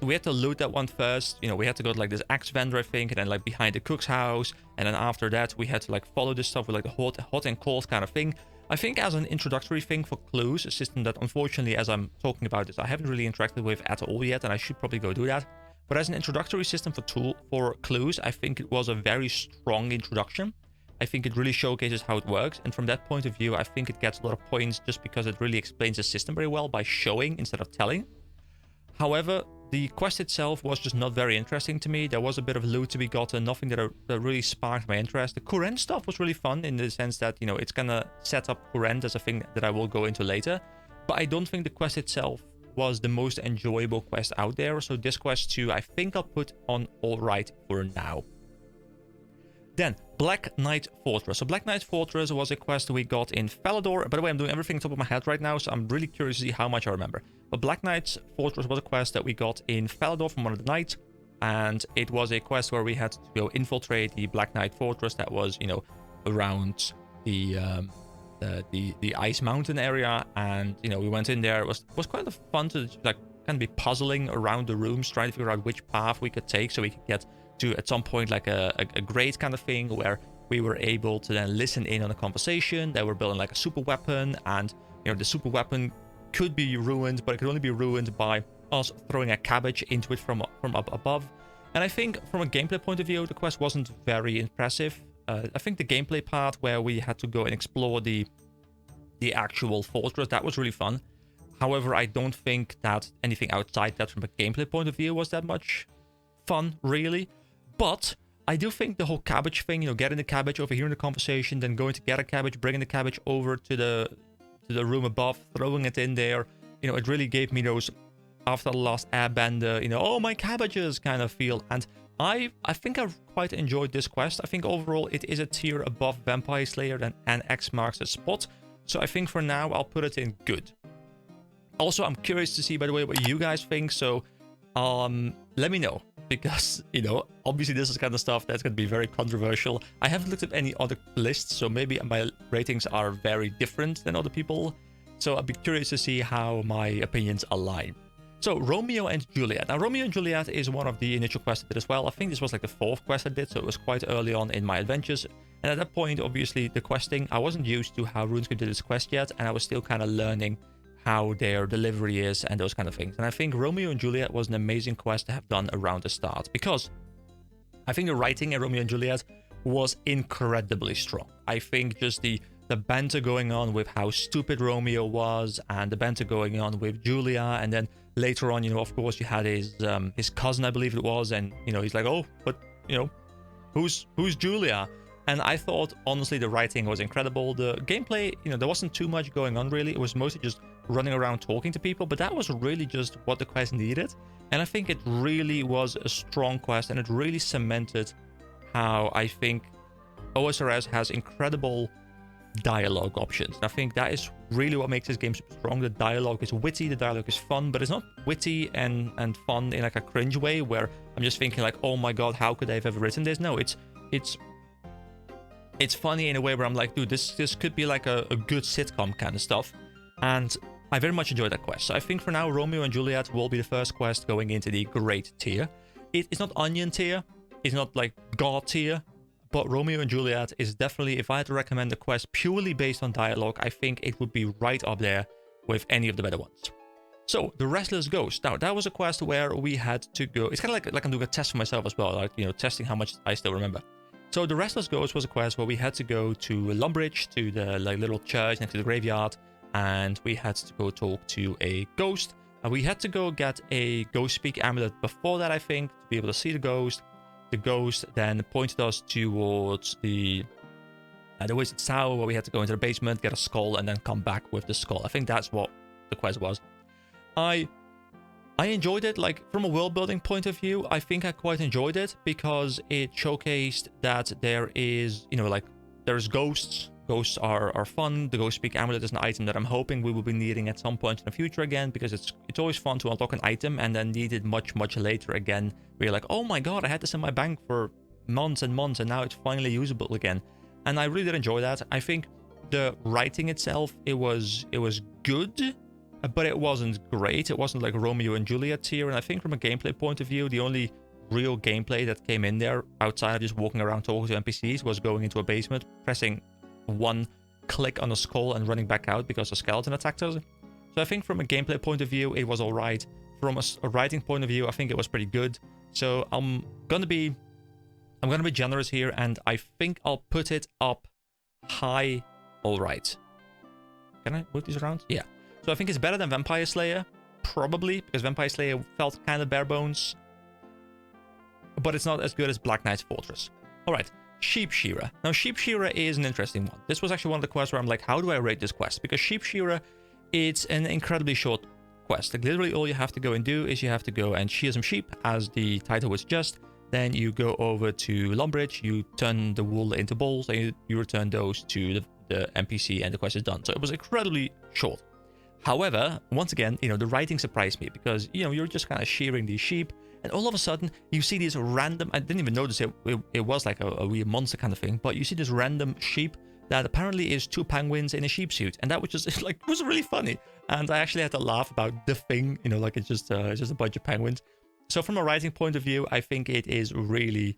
We had to loot that one first. You know, we had to go to like this axe vendor, I think, and then like behind the cook's house, and then after that we had to like follow this stuff with like the hot and cold kind of thing. I think as an introductory thing for clues, a system that unfortunately, as I'm talking about this, I haven't really interacted with at all yet, and I should probably go do that. But as an introductory system for clues, I think it was a very strong introduction. I think it really showcases how it works, and from that point of view, I think it gets a lot of points just because it really explains the system very well by showing instead of telling. However, the quest itself was just not very interesting to me. There was a bit of loot to be gotten, nothing that really sparked my interest. The Courant stuff was really fun in the sense that, you know, it's gonna set up Courant as a thing that I will go into later. But I don't think the quest itself was the most enjoyable quest out there. So this quest too, I think I'll put on alright for now. Then, Black Knight Fortress. So Black Knight Fortress was a quest we got in Falador. By the way, I'm doing everything on top of my head right now, so I'm really curious to see how much I remember. But Black Knight Fortress was a quest that we got in Falador from one of the knights, and it was a quest where we had to go infiltrate the Black Knight Fortress that was, you know, around the Ice Mountain area, and, you know, we went in there. It was kind of fun to, like, kind of be puzzling around the rooms, trying to figure out which path we could take so we could get to at some point like a grade kind of thing where we were able to then listen in on a conversation. They were building like a super weapon, and, you know, the super weapon could be ruined, but it could only be ruined by us throwing a cabbage into it from up above. And I think from a gameplay point of view, the quest wasn't very impressive. I think the gameplay part where we had to go and explore the actual fortress, that was really fun. However, I don't think that anything outside that from a gameplay point of view was that much fun, really. But I do think the whole cabbage thing, you know, getting the cabbage, overhearing the conversation, then going to get a cabbage, bringing the cabbage over to the room above, throwing it in there, you know, it really gave me those after the last airbender, you know, oh, my cabbages kind of feel. And I think I quite enjoyed this quest. I think overall it is a tier above Vampire Slayer and X marks the spot. So I think for now I'll put it in good. Also, I'm curious to see, by the way, what you guys think. So let me know, because, you know, obviously this is kind of stuff that's going to be very controversial. I haven't looked at any other lists, so maybe my ratings are very different than other people. So I'd be curious to see how my opinions align. So Romeo and Juliet. Now, Romeo and Juliet is one of the initial quests I did as well. I think this was like the 4th quest I did, so it was quite early on in my adventures. And at that point, obviously, the questing, I wasn't used to how RuneScape did this quest yet, and I was still kind of learning how their delivery is and those kind of things. And I think Romeo and Juliet was an amazing quest to have done around the start, because I think the writing in Romeo and Juliet was incredibly strong. I think just the banter going on with how stupid Romeo was, and the banter going on with Julia, and then later on, you know, of course, you had his cousin, I believe it was, and, you know, he's like, oh, but, you know, who's Julia? And I thought, honestly, the writing was incredible. The gameplay, you know, there wasn't too much going on, really. It was mostly just running around talking to people, but that was really just what the quest needed. And I think it really was a strong quest, and it really cemented how I think OSRS has incredible dialogue options. And I think that is really what makes this game super strong. The dialogue is witty, the dialogue is fun, but it's not witty and fun in like a cringe way where I'm just thinking like, oh my god, how could they have ever written this? No, it's funny in a way where I'm like, dude, this could be like a good sitcom kind of stuff. And I very much enjoyed that quest. So I think for now, Romeo and Juliet will be the first quest going into the great tier. It's not onion tier, it's not like god tier, but Romeo and Juliet is definitely, if I had to recommend a quest purely based on dialogue, I think it would be right up there with any of the better ones. So, the Restless Ghost. Now, that was a quest where we had to go, it's kind of like I'm doing a test for myself as well, like, you know, testing how much I still remember. So, the Restless Ghost was a quest where we had to go to Lumbridge, to the like little church next to the graveyard, and we had to go talk to a ghost. And we had to go get a Ghost Speak amulet before that, I think, to be able to see the ghost. The ghost then pointed us towards the Wizard's Tower, where we had to go into the basement, get a skull, and then come back with the skull. I think that's what the quest was. I enjoyed it, like, from a world-building point of view. I think I quite enjoyed it, because it showcased that there is, you know, like, there's ghosts Ghosts are fun. The Ghost Speak Amulet is an item that I'm hoping we will be needing at some point in the future again, because it's always fun to unlock an item and then need it much later again. Where you're like, oh my god, I had this in my bank for months and months, and now it's finally usable again. And I really did enjoy that. I think the writing itself, it was good, but it wasn't great. It wasn't like Romeo and Juliet tier. And I think from a gameplay point of view, the only real gameplay that came in there outside of just walking around talking to NPCs was going into a basement, pressing one click on a skull and running back out because a skeleton attacked us. So I think from a gameplay point of view, it was all right. From a writing point of view, I think it was pretty good. So I'm gonna be generous here, and I think I'll put it up high. All right. Can I move these around? Yeah. So I think it's better than Vampire Slayer, probably, because Vampire Slayer felt kind of bare bones, but it's not as good as Black Knight's Fortress. All right. Sheep Shearer. Now, Sheep Shearer is an interesting one. This was actually one of the quests where I'm like, how do I rate this quest? Because Sheep Shearer, it's an incredibly short quest. Like, literally all you have to go and do is you have to go and shear some sheep, as the title would suggest. Then you go over to Lumbridge, you turn the wool into balls, and you return those to the NPC, and the quest is done. So it was incredibly short. However, once again, the writing surprised me, because, you're just kind of shearing these sheep, and all of a sudden, you see these random... I didn't even notice it was like a weird monster kind of thing, but you see this random sheep that apparently is 2 penguins in a sheep suit, and that was just, like, was really funny. And I actually had to laugh about the thing, like it's just a bunch of penguins. So from a writing point of view, I think it is really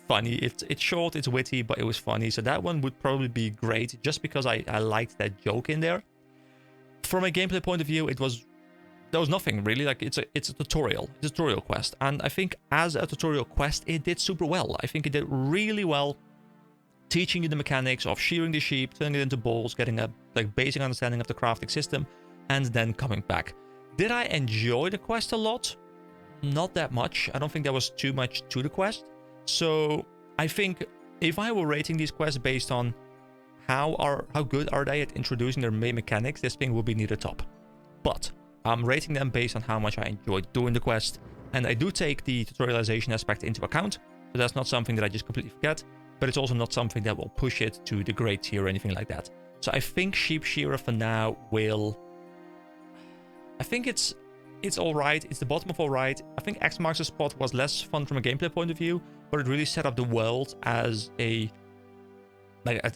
funny. It's short, it's witty, but it was funny. So that one would probably be great, just because I liked that joke in there. From a gameplay point of view, there was nothing really. Like, it's a tutorial. It's a tutorial quest. And I think as a tutorial quest, it did super well. I think it did really well, teaching you the mechanics of shearing the sheep, turning it into balls, getting a basic understanding of the crafting system, and then coming back. Did I enjoy the quest a lot? Not that much. I don't think there was too much to the quest. So I think if I were rating these quests based on how good are they at introducing their main mechanics, this thing will be near the top. But I'm rating them based on how much I enjoyed doing the quest, and I do take the tutorialization aspect into account, so that's not something that I just completely forget, but it's also not something that will push it to the great tier or anything like that. So I think Sheep Shearer for now will... I think it's alright, it's the bottom of alright. I think X Marks the Spot was less fun from a gameplay point of view, but it really set up the world as a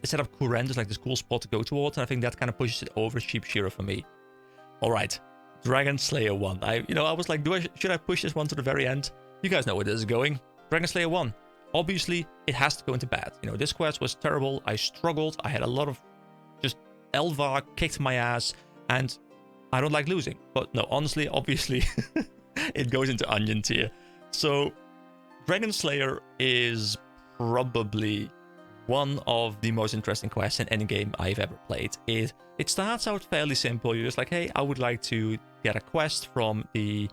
set up Kurend as like this cool spot to go towards, and I think that kind of pushes it over Sheep Shearer for me. Alright, Dragon Slayer 1. I was like, should I push this one to the very end? You guys know where this is going. Dragon Slayer 1. Obviously, it has to go into bad. This quest was terrible. I struggled. I had a lot of just Elvar kicked my ass, and I don't like losing. But no, honestly, obviously, it goes into onion tier. So, Dragon Slayer is probably one of the most interesting quests in any game I've ever played. It starts out fairly simple. You're just like, hey, I would like to get a quest from the...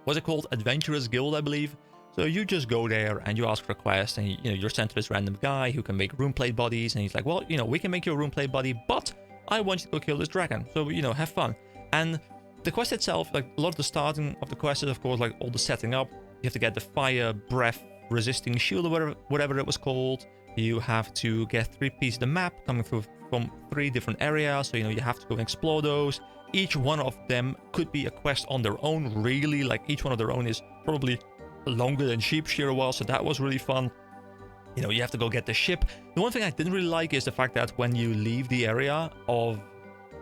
what's it called? Adventurers Guild, I believe. So you just go there and you ask for a quest, and you're sent to this random guy who can make runeplate bodies, and he's like, well, we can make you a runeplate body, but I want you to go kill this dragon. So, have fun. And the quest itself, like a lot of the starting of the quest is, of course, like all the setting up. You have to get the fire breath resisting shield or whatever it was called. You have to get 3 pieces of the map coming through from 3 different areas. So, you have to go and explore those. Each one of them could be a quest on their own, really. Like, each one of their own is probably longer than Sheep Shearer was, so that was really fun. You have to go get the ship. The one thing I didn't really like is the fact that when you leave the area of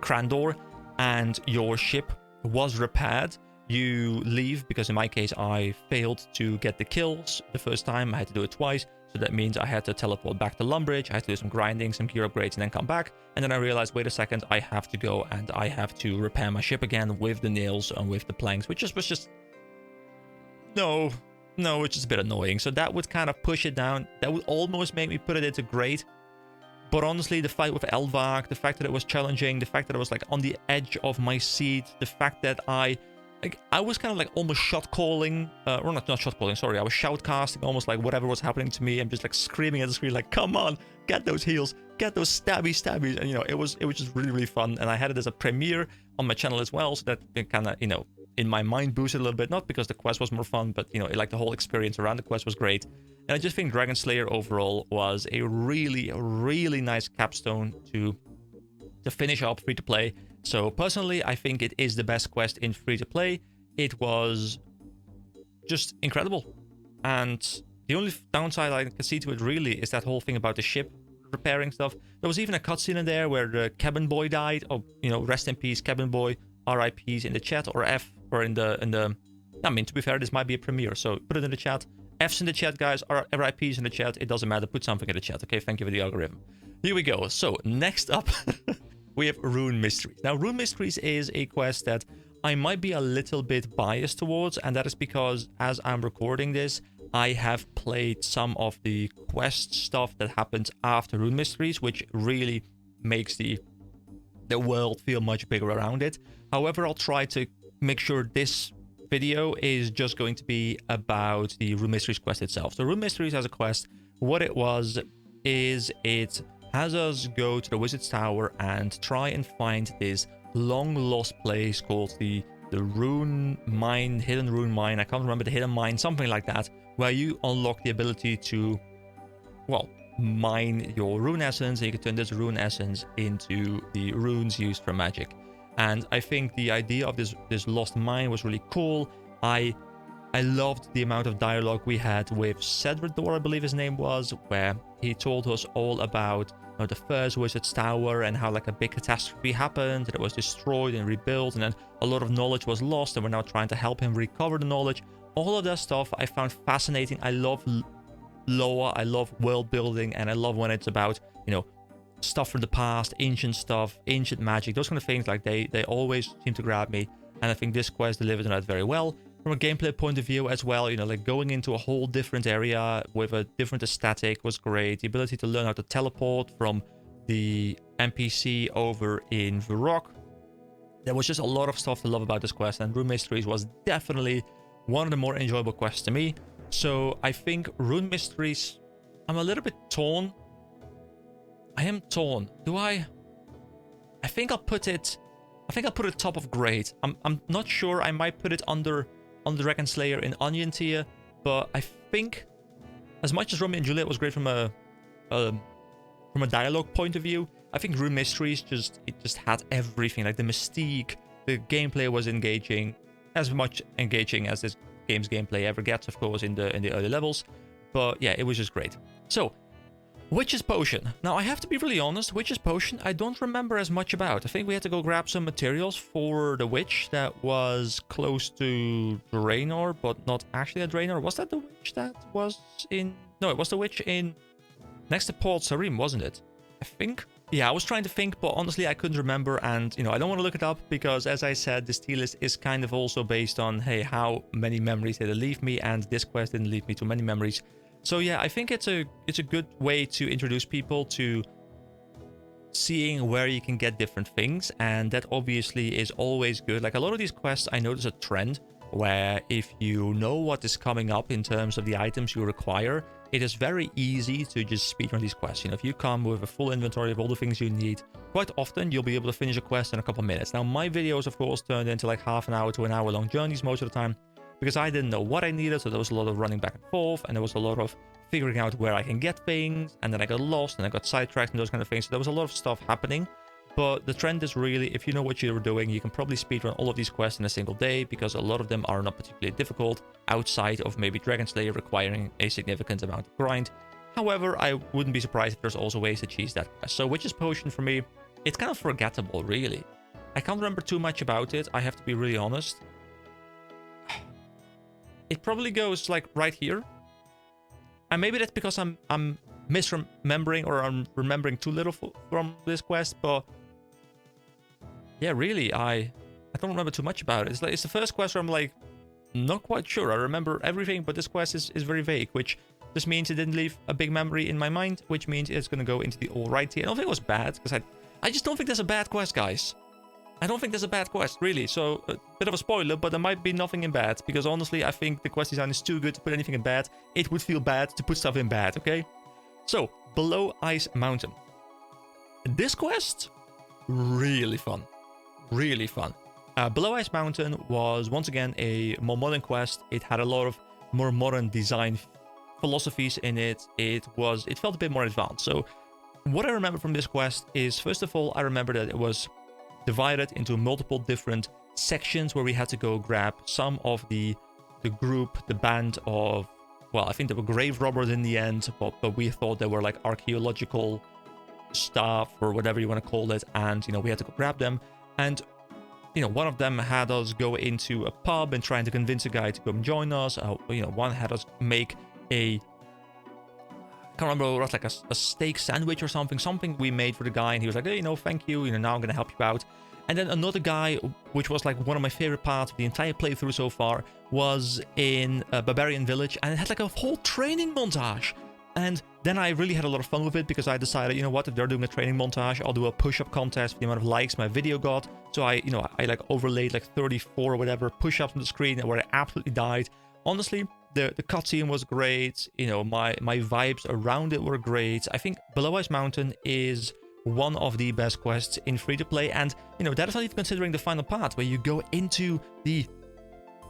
Crandor and your ship was repaired, you leave, because in my case, I failed to get the kills the first time. I had to do it twice. So that means I had to teleport back to Lumbridge, I had to do some grinding, some gear upgrades, and then come back. And then I realized, wait a second, I have to go and I have to repair my ship again with the nails and with the planks, which was just... No, it's just a bit annoying. So that would kind of push it down. That would almost make me put it into great. But honestly, the fight with Elvark, the fact that it was challenging, the fact that I was like on the edge of my seat, the fact that I was kind of like almost shot calling, or not shot calling, sorry, I was shout casting almost like whatever was happening to me. I'm just like screaming at the screen like, come on, get those heals, get those stabbies. And it was just really, really fun. And I had it as a premiere on my channel as well, so that it kind of, in my mind boosted a little bit, not because the quest was more fun, but, you know, like the whole experience around the quest was great. And I just think Dragon Slayer overall was a really, really nice capstone to finish up free-to-play. So personally, I think it is the best quest in free-to-play. It was just incredible. And the only downside I can see to it really is that whole thing about the ship repairing stuff. There was even a cutscene in there where the cabin boy died. Oh, you know, rest in peace, cabin boy. RIPs in the chat, or F, or in the. I mean, to be fair, this might be a premiere, so put it in the chat. F's in the chat, guys. RIPs in the chat. It doesn't matter. Put something in the chat. Okay, thank you for the algorithm. Here we go. So next up, we have Rune Mysteries. Now, Rune Mysteries is a quest that I might be a little bit biased towards, and that is because as I'm recording this, I have played some of the quest stuff that happens after Rune Mysteries, which really makes the world feel much bigger around it. However, I'll try to make sure this video is just going to be about the Rune Mysteries quest itself. So Rune Mysteries as a quest, what it was is it has us go to the Wizard's Tower and try and find this long lost place called the Rune Mine, Hidden Rune Mine. I can't remember the Hidden Mine, something like that, where you unlock the ability to, well, mine your rune essence, and you can turn this rune essence into the runes used for magic. And I think the idea of this lost mine was really cool. I loved the amount of dialogue we had with Cedrador, I believe his name was, where he told us all about, you know, the first Wizard's Tower and how like a big catastrophe happened and it was destroyed and rebuilt, and then a lot of knowledge was lost, and we're now trying to help him recover the knowledge. All of that stuff I found fascinating. I love lore, I love world building, and I love when it's about, you know, stuff from the past, ancient stuff, ancient magic, those kind of things. Like they always seem to grab me, and I think this quest delivered on that very well. From a gameplay point of view as well, you know, like going into a whole different area with a different aesthetic was great. The ability to learn how to teleport from the NPC over in Varrock. There was just a lot of stuff to love about this quest, and Rune Mysteries was definitely one of the more enjoyable quests to me. So I think Rune Mysteries, I'm a little bit torn. I am torn. I think I'll put it top of grade. I'm not sure. I might put it under Dragon Slayer in Onion tier, but I think as much as Romeo and Juliet was great from a dialogue point of view, I think Rune Mysteries just had everything. Like the mystique, the gameplay was engaging, as much engaging as this game's gameplay ever gets, of course, in the early levels. But yeah, it was just great. So, Witch's Potion. Now, I have to be really honest, Witch's Potion, I don't remember as much about. I think we had to go grab some materials for the witch that was close to Draenor, but not actually a Draenor. Was that the witch that was in... No, it was the witch in... next to Port Sarim, wasn't it? I think... Yeah, I was trying to think, but honestly, I couldn't remember, and, you know, I don't want to look it up, because, as I said, this tier list is kind of also based on, hey, how many memories did it leave me, and this quest didn't leave me too many memories. So yeah, I think it's a good way to introduce people to seeing where you can get different things, and that obviously is always good. Like a lot of these quests, I notice a trend where if you know what is coming up in terms of the items you require, it is very easy to just speedrun these quests. You know, if you come with a full inventory of all the things you need, quite often you'll be able to finish a quest in a couple minutes. Now, my videos, of course, turned into like half an hour to an hour long journeys most of the time, because I didn't know what I needed, so there was a lot of running back and forth, and there was a lot of figuring out where I can get things, and then I got lost, and I got sidetracked, and those kind of things. So there was a lot of stuff happening, but the trend is really, if you know what you're doing, you can probably speedrun all of these quests in a single day, because a lot of them are not particularly difficult, outside of maybe Dragon Slayer requiring a significant amount of grind. However, I wouldn't be surprised if there's also ways to cheese that quest. So Witch's Potion, for me, it's kind of forgettable, really. I can't remember too much about it, I have to be really honest. It probably goes like right here. And maybe that's because I'm misremembering, or I'm remembering too little from this quest, but yeah, really, I don't remember too much about it. It's the first quest where I'm like, not quite sure. I remember everything, but this quest is very vague, which just means it didn't leave a big memory in my mind, which means it's going to go into the alright tier. I don't think it was bad, because I just don't think there's a bad quest, guys. I don't think there's a bad quest, really. So, a bit of a spoiler, but there might be nothing in bad, because honestly, I think the quest design is too good to put anything in bad. It would feel bad to put stuff in bad, okay? So, Below Ice Mountain. This quest, really fun. Really fun. Below Ice Mountain was once again a more modern quest. It had a lot of more modern design philosophies in it. It felt a bit more advanced. So what I remember from this quest is, first of all, I remember that it was divided into multiple different sections where we had to go grab some of the group, the band of, well, I think they were grave robbers in the end, but we thought they were like archaeological stuff or whatever you want to call it, and we had to go grab them. And one of them had us go into a pub and trying to convince a guy to come join us. One had us make I can't remember what it was, like a steak sandwich or something we made for the guy, and he was like, hey, thank you, now I'm gonna help you out. And then another guy, which was like one of my favorite parts of the entire playthrough so far, was in a barbarian village, and it had like a whole training montage. And then I really had a lot of fun with it, because I decided, if they're doing a training montage, I'll do a push-up contest for the amount of likes my video got. So I like overlaid like 34 or whatever push-ups on the screen, where I absolutely died. Honestly, the cutscene was great. My vibes around it were great. I think Below Ice Mountain is one of the best quests in free-to-play, and that is not even considering the final part, where you go into the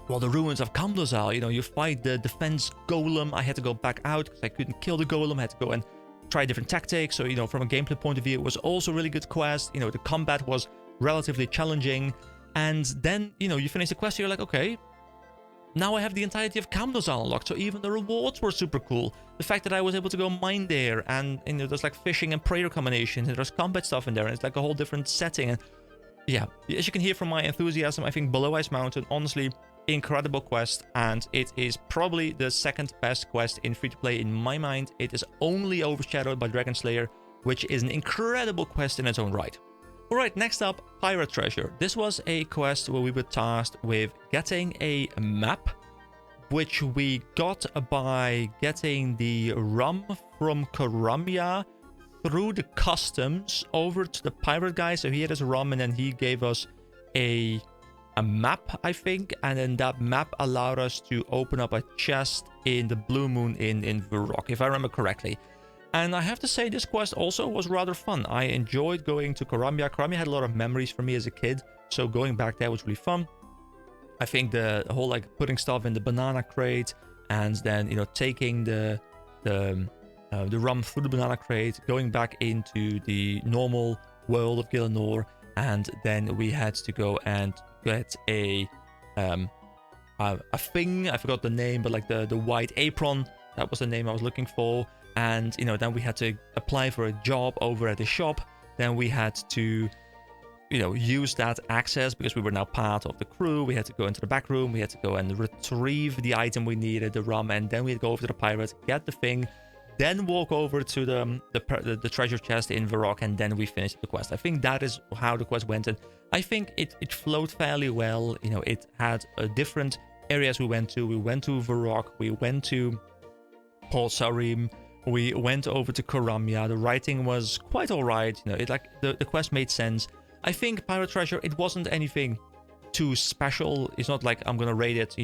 ruins of Kamdozal. You fight the defense golem. I had to go back out because I couldn't kill the golem. I had to go and try different tactics. So, from a gameplay point of view, it was also a really good quest. The combat was relatively challenging. And then, you finish the quest, you're like, okay, now I have the entirety of Kamdozal unlocked. So even the rewards were super cool. The fact that I was able to go mine there, and, there's like fishing and prayer combinations, and there's combat stuff in there, and it's like a whole different setting. And yeah, as you can hear from my enthusiasm, I think Below Ice Mountain, honestly, incredible quest, and it is probably the second best quest in free-to-play in my mind. It is only overshadowed by Dragon Slayer, which is an incredible quest in its own right. Alright, next up, Pirate Treasure. This was a quest where we were tasked with getting a map, which we got by getting the rum from Karamia through the customs over to the pirate guy. So he had his rum, and then he gave us a map, I think, and then that map allowed us to open up a chest in the Blue Moon in Varrock, if I remember correctly. And I have to say, this quest also was rather fun. I enjoyed going to Karamia. Karamia had a lot of memories for me as a kid, so going back there was really fun. I think the whole like putting stuff in the banana crate, and then taking the rum through the banana crate, going back into the normal world of Gielinor, and then we had to go and get a thing. I forgot the name, but like the white apron, that was the name I was looking for. And then we had to apply for a job over at the shop. Then we had to use that access, because we were now part of the crew. We had to go into the back room, we had to go and retrieve the item we needed, the rum, and then we'd go over to the pirate, get the thing, then walk over to the treasure chest in Varrock, and then we finished the quest. I think that is how the quest went, and I think it flowed fairly well. It had different areas we went to. We went to Varrock, we went to Port Sarim, we went over to Karamia. The writing was quite alright. The quest made sense. I think Pirate Treasure, it wasn't anything too special. It's not like I'm gonna rate it,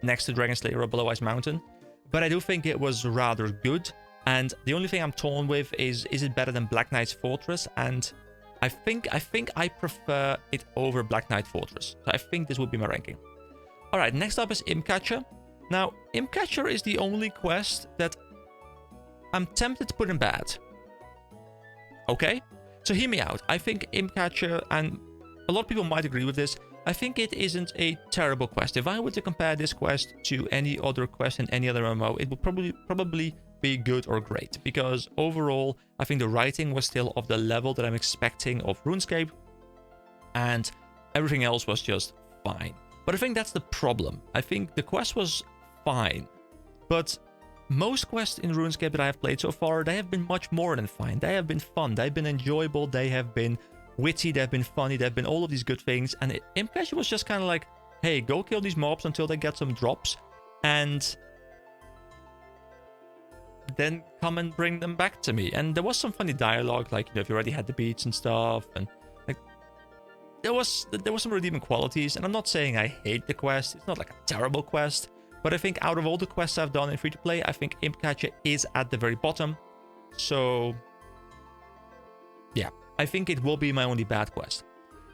next to Dragon Slayer or Below Ice Mountain. But I do think it was rather good. And the only thing I'm torn with is it better than Black Knight's Fortress? And I think I prefer it over Black Knight Fortress. So I think this would be my ranking. Alright, next up is Imcatcher. Now, Imcatcher is the only quest that I'm tempted to put in bad. Okay? So hear me out. I think Imcatcher, and a lot of people might agree with this, I think it isn't a terrible quest. If I were to compare this quest to any other quest in any other MMO, it would probably be good or great. Because overall, I think the writing was still of the level that I'm expecting of RuneScape, and everything else was just fine. But I think that's the problem. I think the quest was fine, but most quests in RuneScape that I have played so far, they have been much more than fine. They have been fun, they've been enjoyable, they have been witty, they've been funny, they've been all of these good things. And Imcatcher was just kind of like, hey, go kill these mobs until they get some drops, and then come and bring them back to me. And there was some funny dialogue, like, if you already had the beats and stuff, and like there was some redeeming qualities. And I'm not saying I hate the quest, it's not like a terrible quest, but I think out of all the quests I've done in free-to-play, I think Imcatcher is at the very bottom. So yeah, I think it will be my only bad quest.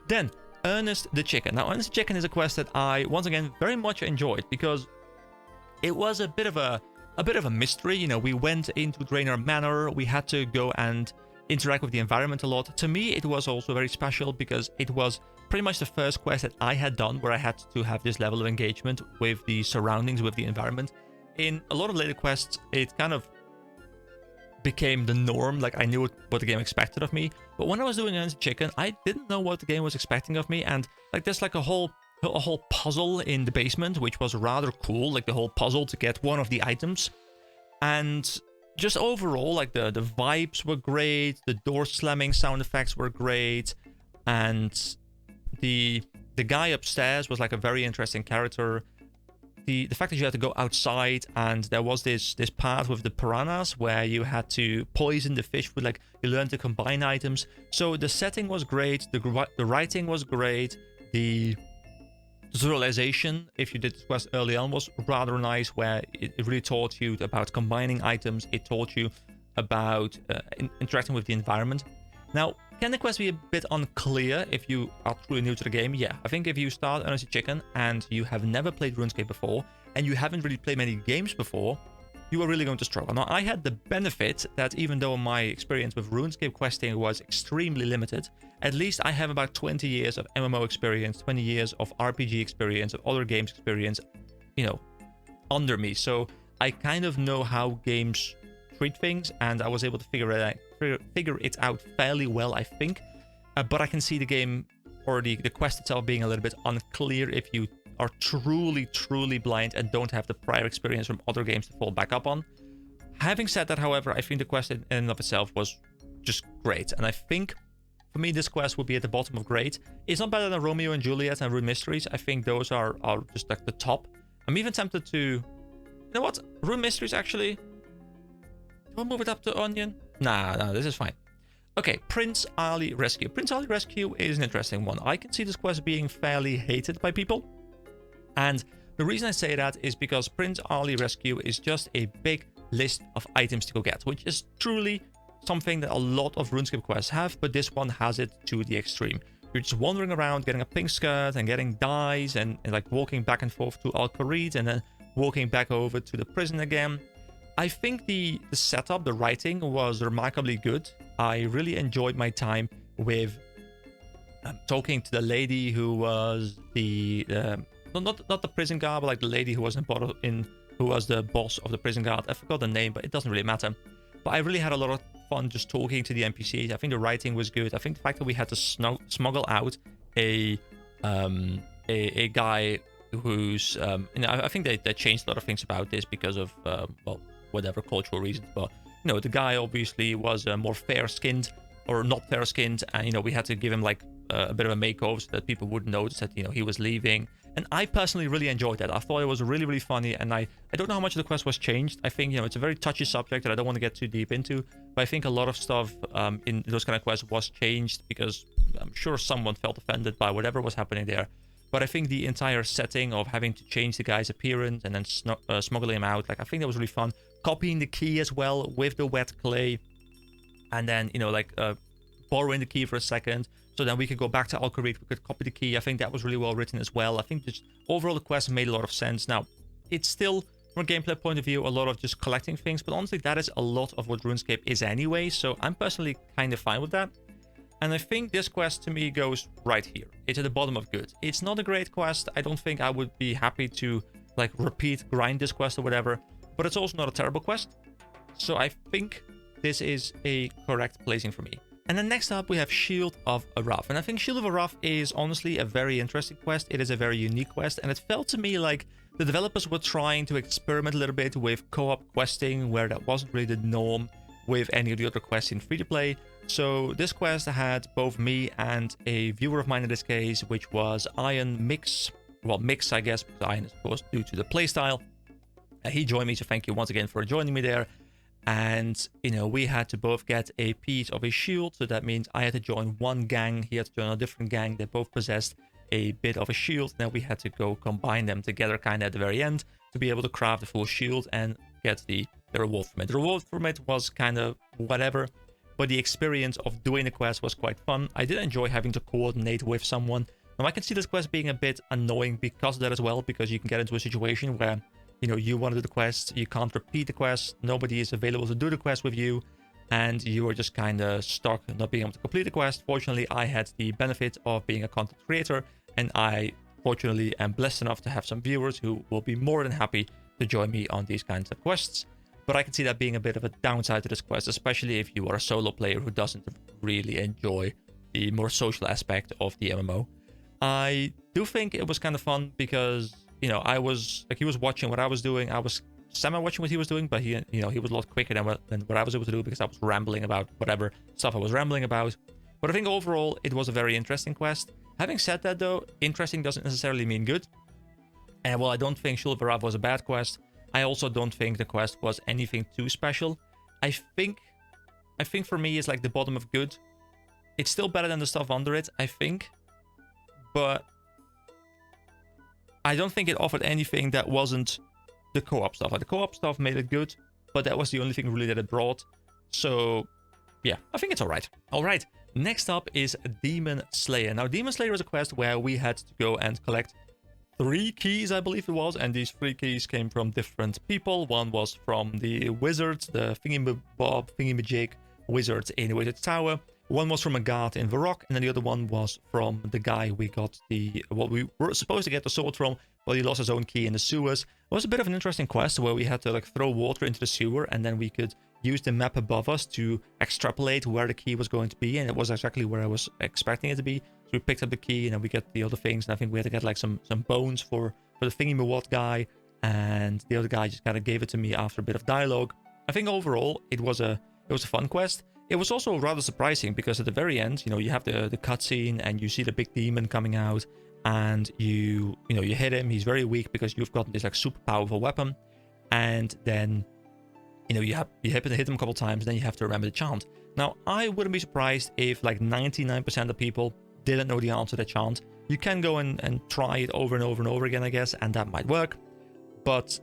Then, Ernest the Chicken. Now, Ernest the Chicken is a quest that I, once again, very much enjoyed because it was a bit of a mystery. You know, we went into Draenor Manor, we had to go and interact with the environment a lot. To me, it was also very special because it was pretty much the first quest that I had done where I had to have this level of engagement with the surroundings, with the environment. In a lot of later quests, it kind of became the norm. Like, I knew what the game expected of me, but when I was doing Ernest the Chicken, I didn't know what the game was expecting of me. And like, there's like a whole puzzle in the basement, which was rather cool, like the whole puzzle to get one of the items. And just overall, like the vibes were great, the door slamming sound effects were great, and the guy upstairs was like a very interesting character. The fact that you had to go outside and there was this path with the piranhas where you had to poison the fish with, like, you learned to combine items. So the setting was great, the writing was great, the visualization, if you did this quest early on, was rather nice, where it really taught you about combining items. It taught you about interacting with the environment. Now, can the quest be a bit unclear if you are truly new to the game? Yeah, I think if you start Ernest the Chicken and you have never played RuneScape before, and you haven't really played many games before, you are really going to struggle. Now, I had the benefit that even though my experience with RuneScape questing was extremely limited, at least I have about 20 years of MMO experience, 20 years of RPG experience, of other games experience, you know, under me. So I kind of know how games treat things, and I was able to figure it out fairly well, I think. But I can see the game, or the quest itself, being a little bit unclear if you are truly blind and don't have the prior experience from other games to fall back up on. Having said that, however, I think the quest in and of itself was just great, and I think for me this quest would be at the bottom of great. It's not better than Romeo and Juliet and Rune Mysteries. I think those are just like the top. I'm even tempted to, you know what, Rune Mysteries actually. Do I move it up to Onion? Nah, this is fine. Okay, Prince Ali Rescue. Prince Ali Rescue is an interesting one. I can see this quest being fairly hated by people. And the reason I say that is because Prince Ali Rescue is just a big list of items to go get, which is truly something that a lot of RuneScape quests have, but this one has it to the extreme. You're just wandering around, getting a pink skirt and getting dyes and like walking back and forth to Al Kharid and then walking back over to the prison again. I think the setup, the writing was remarkably good. I really enjoyed my time with talking to the lady who was the not the prison guard, but like the lady who was who was the boss of the prison guard. I forgot the name, but it doesn't really matter. But I really had a lot of fun just talking to the NPCs. I think the writing was good. I think the fact that we had to smuggle out a guy who's you know, I think they changed a lot of things about this because of well, whatever cultural reasons, but you know, the guy obviously was more fair-skinned or not fair-skinned, and you know, we had to give him like a bit of a makeover so that people wouldn't notice that, you know, he was leaving. And I personally really enjoyed that. I thought it was really funny, and I don't know how much of the quest was changed. I think, you know, it's a very touchy subject that I don't want to get too deep into, but I think a lot of stuff in those kind of quests was changed because I'm sure someone felt offended by whatever was happening there. But I think the entire setting of having to change the guy's appearance and then smuggling him out, like, I think that was really fun. Copying the key as well with the wet clay, and then, you know, like borrowing the key for a second, so then we could go back to Al Kharid, we could copy the key. I think that was really well written as well. I think just overall the quest made a lot of sense. Now, it's still, from a gameplay point of view, a lot of just collecting things, but honestly, that is a lot of what RuneScape is anyway, so I'm personally kind of fine with that. And I think this quest to me goes right here. It's at the bottom of good. It's not a great quest. I don't think I would be happy to like grind this quest or whatever, but it's also not a terrible quest. So I think this is a correct placing for me. And then next up we have Shield of Arath. And I think Shield of Arath is honestly a very interesting quest. It is a very unique quest, and it felt to me like the developers were trying to experiment a little bit with co-op questing, where that wasn't really the norm with any of the other quests in free-to-play. So this quest had both me and a viewer of mine in this case, which was Iron Mix. Well, Mix, I guess, because Iron is, of course, due to the playstyle. He joined me, so thank you once again for joining me there. And, you know, we had to both get a piece of a shield, so that means I had to join one gang, he had to join a different gang. They both possessed a bit of a shield. Now we had to go combine them together kind of at the very end to be able to craft a full shield and get the reward from it. The reward from it was kind of whatever, but the experience of doing the quest was quite fun. I did enjoy having to coordinate with someone Now, I can see this quest being a bit annoying because of that as well, because you can get into a situation where, you want to do the quest, you can't repeat the quest, nobody is available to do the quest with you, and you are just kind of stuck not being able to complete the quest. Fortunately, I had the benefit of being a content creator, and I fortunately am blessed enough to have some viewers who will be more than happy to join me on these kinds of quests. But I can see that being a bit of a downside to this quest, especially if you are a solo player who doesn't really enjoy the more social aspect of the MMO. I do think it was kind of fun because, I was like, he was watching what I was doing. I was semi-watching what he was doing, but he was a lot quicker than what I was able to do because I was rambling about whatever stuff I was rambling about. But I think overall, it was a very interesting quest. Having said that, though, interesting doesn't necessarily mean good. And while I don't think Shulvarav was a bad quest, I also don't think the quest was anything too special. I think for me, it's like the bottom of good. It's still better than the stuff under it, I think. But I don't think it offered anything that wasn't the co-op stuff. Like, the co-op stuff made it good, but that was the only thing really that it brought. So, yeah, I think it's alright. Alright, next up is Demon Slayer. Now, Demon Slayer is a quest where we had to go and collect 3 keys, I believe it was, and these 3 keys came from different people. One was from the wizards, the thingy-majig wizards in Wizard's Tower. One was from a guard in Varrock, and then the other one was from the guy we got what we were supposed to get the sword from, but he lost his own key in the sewers. It was a bit of an interesting quest where we had to like throw water into the sewer, and then we could use the map above us to extrapolate where the key was going to be, and it was exactly where I was expecting it to be. So we picked up the key, and then we get the other things, and I think we had to get like some bones for the thingy-mawat guy, and the other guy just kind of gave it to me after a bit of dialogue. I think overall it was a fun quest. It was also rather surprising because at the very end, you have the cutscene and you see the big demon coming out, and you hit him. He's very weak because you've got this like super powerful weapon, and then you happen to hit him a couple times, and then you have to remember the chant. Now, I wouldn't be surprised if like 99% of people didn't know the answer to the chant. You can go and try it over and over and over again, I guess, and that might work. But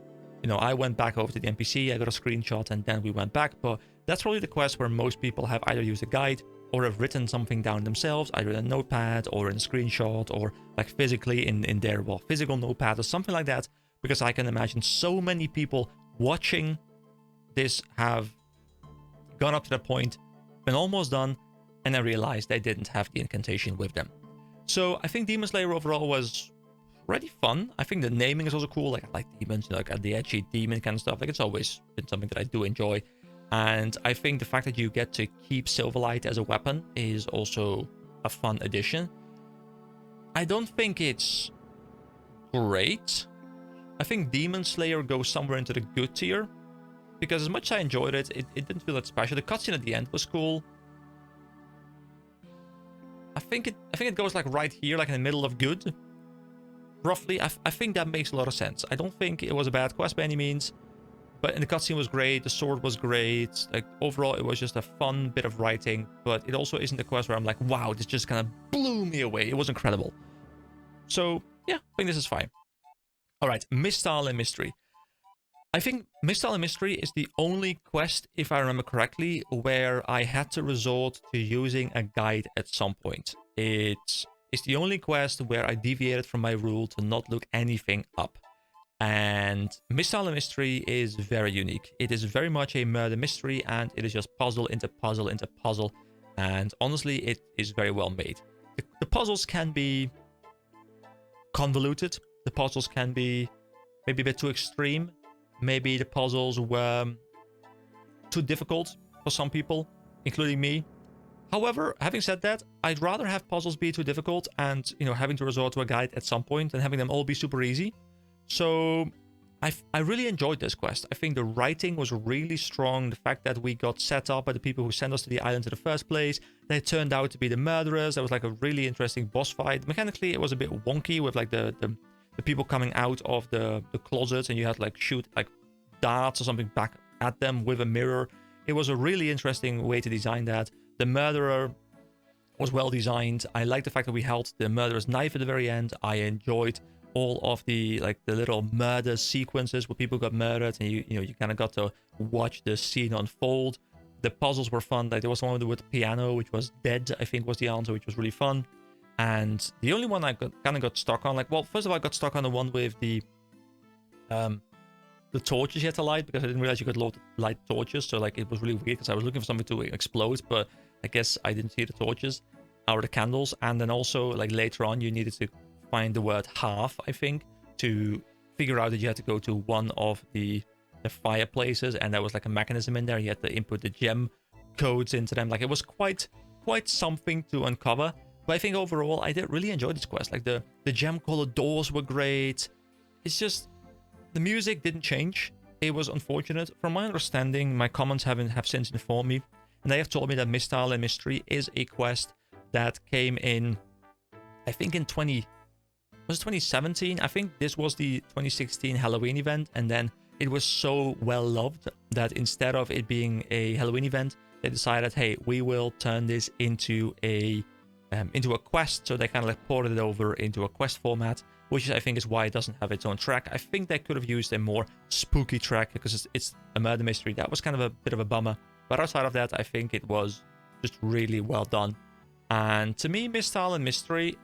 I went back over to the NPC, I got a screenshot, and then we went back. But that's probably the quest where most people have either used a guide or have written something down themselves, either in a notepad or in a screenshot or like physically in their physical notepad or something like that. Because I can imagine so many people watching this have gone up to that point, been almost done, and then realized they didn't have the incantation with them. So I think Demon Slayer overall was pretty fun. I think the naming is also cool. Like, I like demons, like the edgy demon kind of stuff. Like, it's always been something that I do enjoy. And I think the fact that you get to keep Silverlight as a weapon is also a fun addition. I don't think it's great. I think Demon Slayer goes somewhere into the good tier, because as much as I enjoyed it, it didn't feel that special. The cutscene at the end was cool. I think it goes like right here, like in the middle of good. Roughly, I think that makes a lot of sense. I don't think it was a bad quest by any means, but the cutscene was great, the sword was great. Like, overall, it was just a fun bit of writing, but it also isn't a quest where I'm like, wow, this just kind of blew me away. It was incredible. So, yeah, I think this is fine. All right, Mistral and Mystery. I think Mistral and Mystery is the only quest, if I remember correctly, where I had to resort to using a guide at some point. It's the only quest where I deviated from my rule to not look anything up. And Mistral and Mystery is very unique. It is very much a murder mystery, and it is just puzzle into puzzle into puzzle. And honestly, it is very well made. The puzzles can be convoluted. The puzzles can be maybe a bit too extreme. Maybe the puzzles were too difficult for some people, including me. However, having said that, I'd rather have puzzles be too difficult and, having to resort to a guide at some point than having them all be super easy. So I really enjoyed this quest. I think the writing was really strong. The fact that we got set up by the people who sent us to the island in the first place, they turned out to be the murderers. There was like a really interesting boss fight. Mechanically, it was a bit wonky with like the people coming out of the closets, and you had to like shoot like darts or something back at them with a mirror. It was a really interesting way to design that. The murderer was well designed. I like the fact that we held the murderer's knife at the very end. I enjoyed all of the little murder sequences where people got murdered, and you kind of got to watch the scene unfold. The puzzles were fun. Like, there was one with the piano, which was dead, I think was the answer, which was really fun. And the only one I kind of got stuck on, like, well, first of all, I got stuck on the one with the torches you had to light, because I didn't realize you could light torches. So like it was really weird because I was looking for something to explode, but I guess I didn't see the torches or the candles. And then also like later on you needed to find the word half, I think, to figure out that you had to go to one of the fireplaces, and there was like a mechanism in there. You had to input the gem codes into them. Like it was quite something to uncover. But I think overall I did really enjoy this quest. Like the gem colored doors were great. It's just the music didn't change. It was unfortunate. From my understanding, my comments have since informed me, and they have told me that Mistile and Mystery is a quest that came in, I think in 2017. I think this was the 2016 Halloween event, and then it was so well loved that instead of it being a Halloween event, they decided, hey, we will turn this into a quest. So they kind of like ported it over into a quest format, which I think is why it doesn't have its own track. I think they could have used a more spooky track because it's a murder mystery. That was kind of a bit of a bummer. But outside of that, I think it was just really well done. And to me, Mistile and Mystery,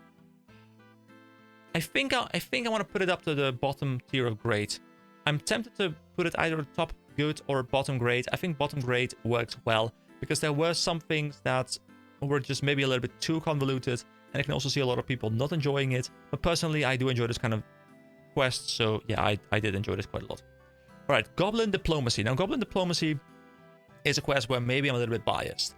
I think I want to put it up to the bottom tier of great. I'm tempted to put it either top good or bottom great. I think bottom great works well because there were some things that were just maybe a little bit too convoluted, and I can also see a lot of people not enjoying it. But personally, I do enjoy this kind of quest, so yeah, I did enjoy this quite a lot. All right, Goblin Diplomacy. Now, Goblin Diplomacy is a quest where maybe I'm a little bit biased,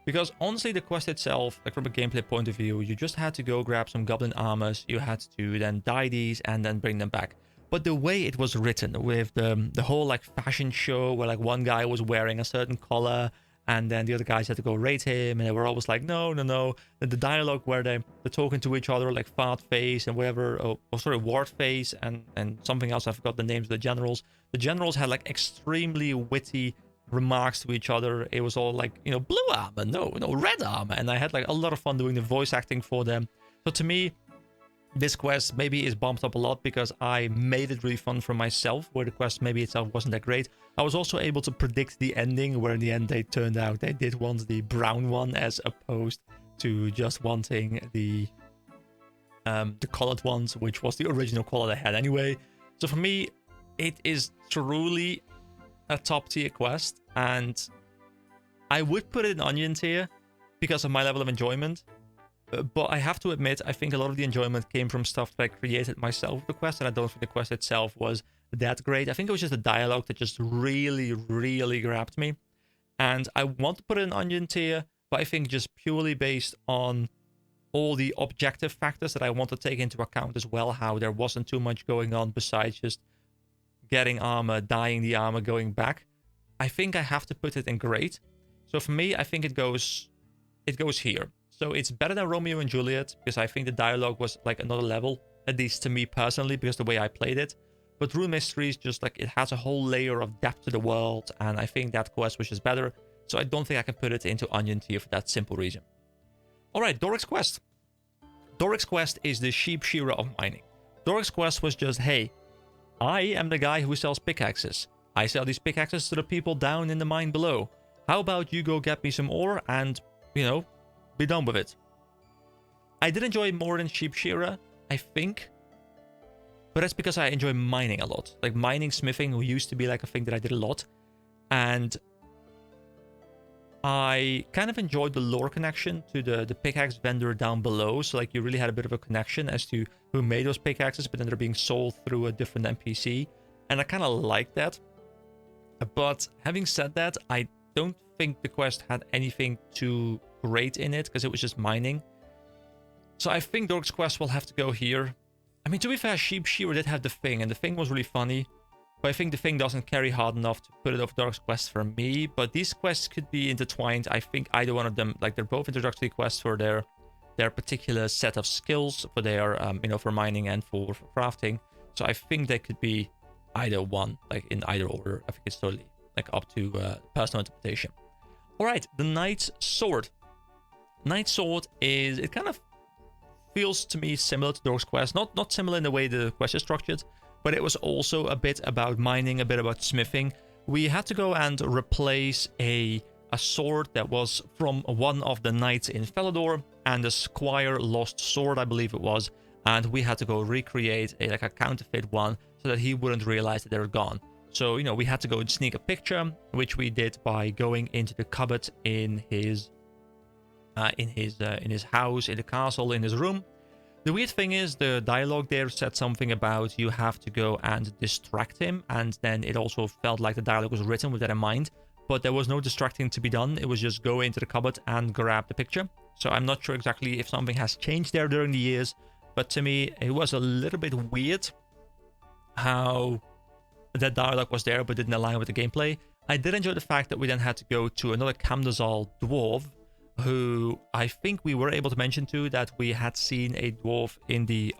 because honestly, the quest itself, like from a gameplay point of view, you just had to go grab some goblin armors. You had to then dye these and then bring them back. But the way it was written, with the whole like fashion show where like one guy was wearing a certain color and then the other guys had to go rate him, and they were always like, no. Then the dialogue where they're talking to each other, like fart face and whatever, wart face and something else. I forgot the names of the generals. The generals had like extremely witty remarks to each other. It was all like, blue armor, no, red armor. And I had like a lot of fun doing the voice acting for them. So to me, this quest maybe is bumped up a lot because I made it really fun for myself, where the quest maybe itself wasn't that great. I was also able to predict the ending, where in the end they turned out they did want the brown one as opposed to just wanting the colored ones, which was the original color they had anyway. So for me, it is truly a top tier quest, and I would put it in onion tier because of my level of enjoyment. But I have to admit, I think a lot of the enjoyment came from stuff that I created myself with the quest, and I don't think the quest itself was that great. I think it was just the dialogue that just really, really grabbed me. And I want to put it in onion tier, but I think just purely based on all the objective factors that I want to take into account as well, how there wasn't too much going on besides just getting armor, dyeing the armor, going back. I think I have to put it in great. So for me, I think it goes here. So it's better than Romeo and Juliet, because I think the dialogue was like another level, at least to me personally, because the way I played it. But Rune Mysteries, just like it has a whole layer of depth to the world, and I think that quest was just better. So I don't think I can put it into onion tier for that simple reason. Alright, Doric's Quest. Doric's Quest is the sheep shearer of mining. Doric's Quest was just, hey, I am the guy who sells pickaxes. I sell these pickaxes to the people down in the mine below. How about you go get me some ore and, be done with it. I did enjoy it more than sheep shearer, I think. But that's because I enjoy mining a lot. Like mining, smithing used to be like a thing that I did a lot. And I kind of enjoyed the lore connection to the pickaxe vendor down below. So like you really had a bit of a connection as to who made those pickaxes, but then they're being sold through a different NPC. And I kind of like that. But having said that, I don't think the quest had anything too great in it, because it was just mining. So I think Doric's Quest will have to go here. I mean, to be fair, Sheep Shearer did have the thing, and the thing was really funny. But I think the thing doesn't carry hard enough to put it over Doric's Quest for me. But these quests could be intertwined. I think either one of them, like they're both introductory quests for their particular set of skills, for their, for mining and for crafting. So I think they could be either one, like in either order. I think it's totally like up to personal interpretation. All right, the Knight's Sword. Knight's Sword is, it kind of feels to me similar to Doric's Quest. Not similar in the way the quest is structured, but it was also a bit about mining, a bit about smithing. We had to go and replace a sword that was from one of the knights in Felidor. and the squire lost sword, I believe it was, and we had to go recreate a counterfeit one so that he wouldn't realize that they were gone. So, you know, we had to go and sneak a picture, which we did by going into the cupboard in his house, in the castle, in his room. The weird thing is the dialogue there said something about you have to go and distract him, and then it also felt like the dialogue was written with that in mind, but there was no distracting to be done. It was just go into the cupboard and grab the picture. So I'm not sure exactly if something has changed there during the years, but to me it was a little bit weird how that dialogue was there but didn't align with the gameplay. I did enjoy the fact that we then had to go to another Camdazal dwarf, who I think we were able to mention too that we had seen a dwarf in the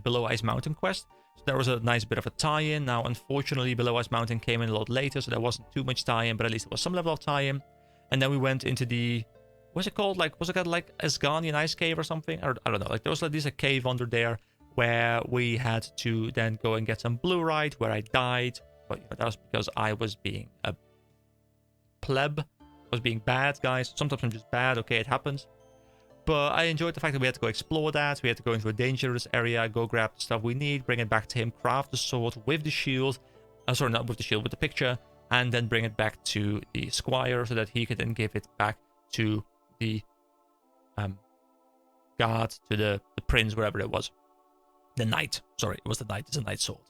Below Ice Mountain quest. So there was a nice bit of a tie-in. Now, unfortunately, Below Ice Mountain came in a lot later, so there wasn't too much tie-in, but at least there was some level of tie-in. And then we went into the, what's it called? Like, was it called like Asgardian Ice Cave or something? Or, I don't know. Like, there was like this a cave under there where we had to then go and get some blue-rite, where I died. But you know, that was because I was being a pleb. Was being bad, guys. Sometimes I'm just bad. Okay, it happens. But I enjoyed the fact that we had to go explore that. We had to go into a dangerous area, go grab the stuff we need, bring it back to him, craft the sword with the shield. Sorry, not with the shield, with the picture. And then bring it back to the squire so that he could then give it back to the guard, to the prince, wherever it was. The knight. Sorry, it was the knight. It's a knight's sword.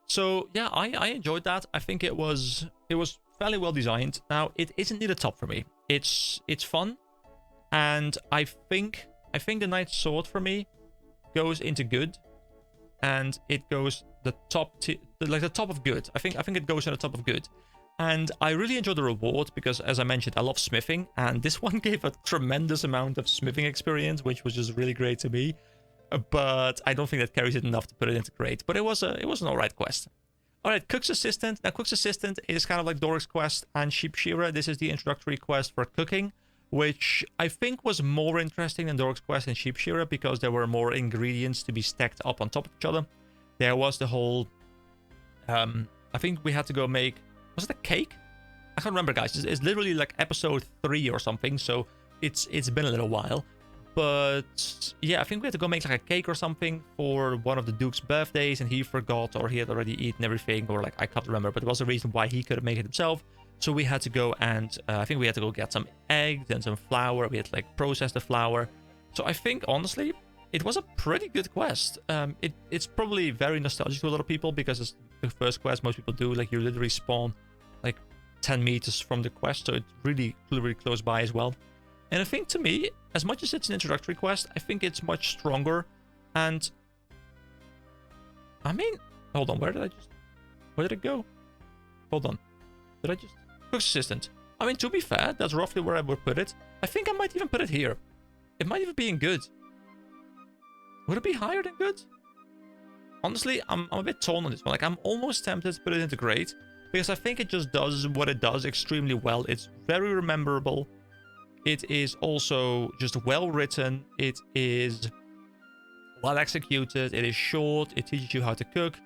So, yeah, I enjoyed that. I think it was fairly well designed. Now, it isn't near the top for me. It's fun, and I think the knight's sword for me goes into good, and it goes the top of good. I think it goes on the top of good, and I really enjoy the reward because, as I mentioned, I love smithing, and this one gave a tremendous amount of smithing experience, which was just really great to me. But I don't think that carries it enough to put it into great. But it was an alright quest. Alright, Cook's Assistant. Now, Cook's Assistant is kind of like Doric's quest and Sheep Shearer. This is the introductory quest for cooking, which I think was more interesting than Doric's quest and Sheep Shearer because there were more ingredients to be stacked up on top of each other. There was the whole... I think we had to go make... Was it a cake? I can't remember, guys. It's literally like episode 3 or something, so it's been a little while. But yeah, I think we had to go make like a cake or something for one of the Duke's birthdays, and he forgot, or he had already eaten everything, or like I can't remember, but there was a reason why he couldn't make it himself. So we had to go and I think we had to go get some eggs and some flour. We had to like process the flour. So I think honestly, it was a pretty good quest. It's probably very nostalgic to a lot of people because it's the first quest most people do. Like you literally spawn like 10 meters from the quest, so it's really close by as well. And I think to me, as much as it's an introductory quest, I think it's much stronger. And I mean, hold on, where did it go? Hold on. Did I just... Cook's Assistant. I mean, to be fair, that's roughly where I would put it. I think I might even put it here. It might even be in good. Would it be higher than good? Honestly, I'm a bit torn on this one. Like, I'm almost tempted to put it into great, because I think it just does what it does extremely well. It's very rememberable. It is also just well written. It is well executed. It is short. It teaches you how to cook.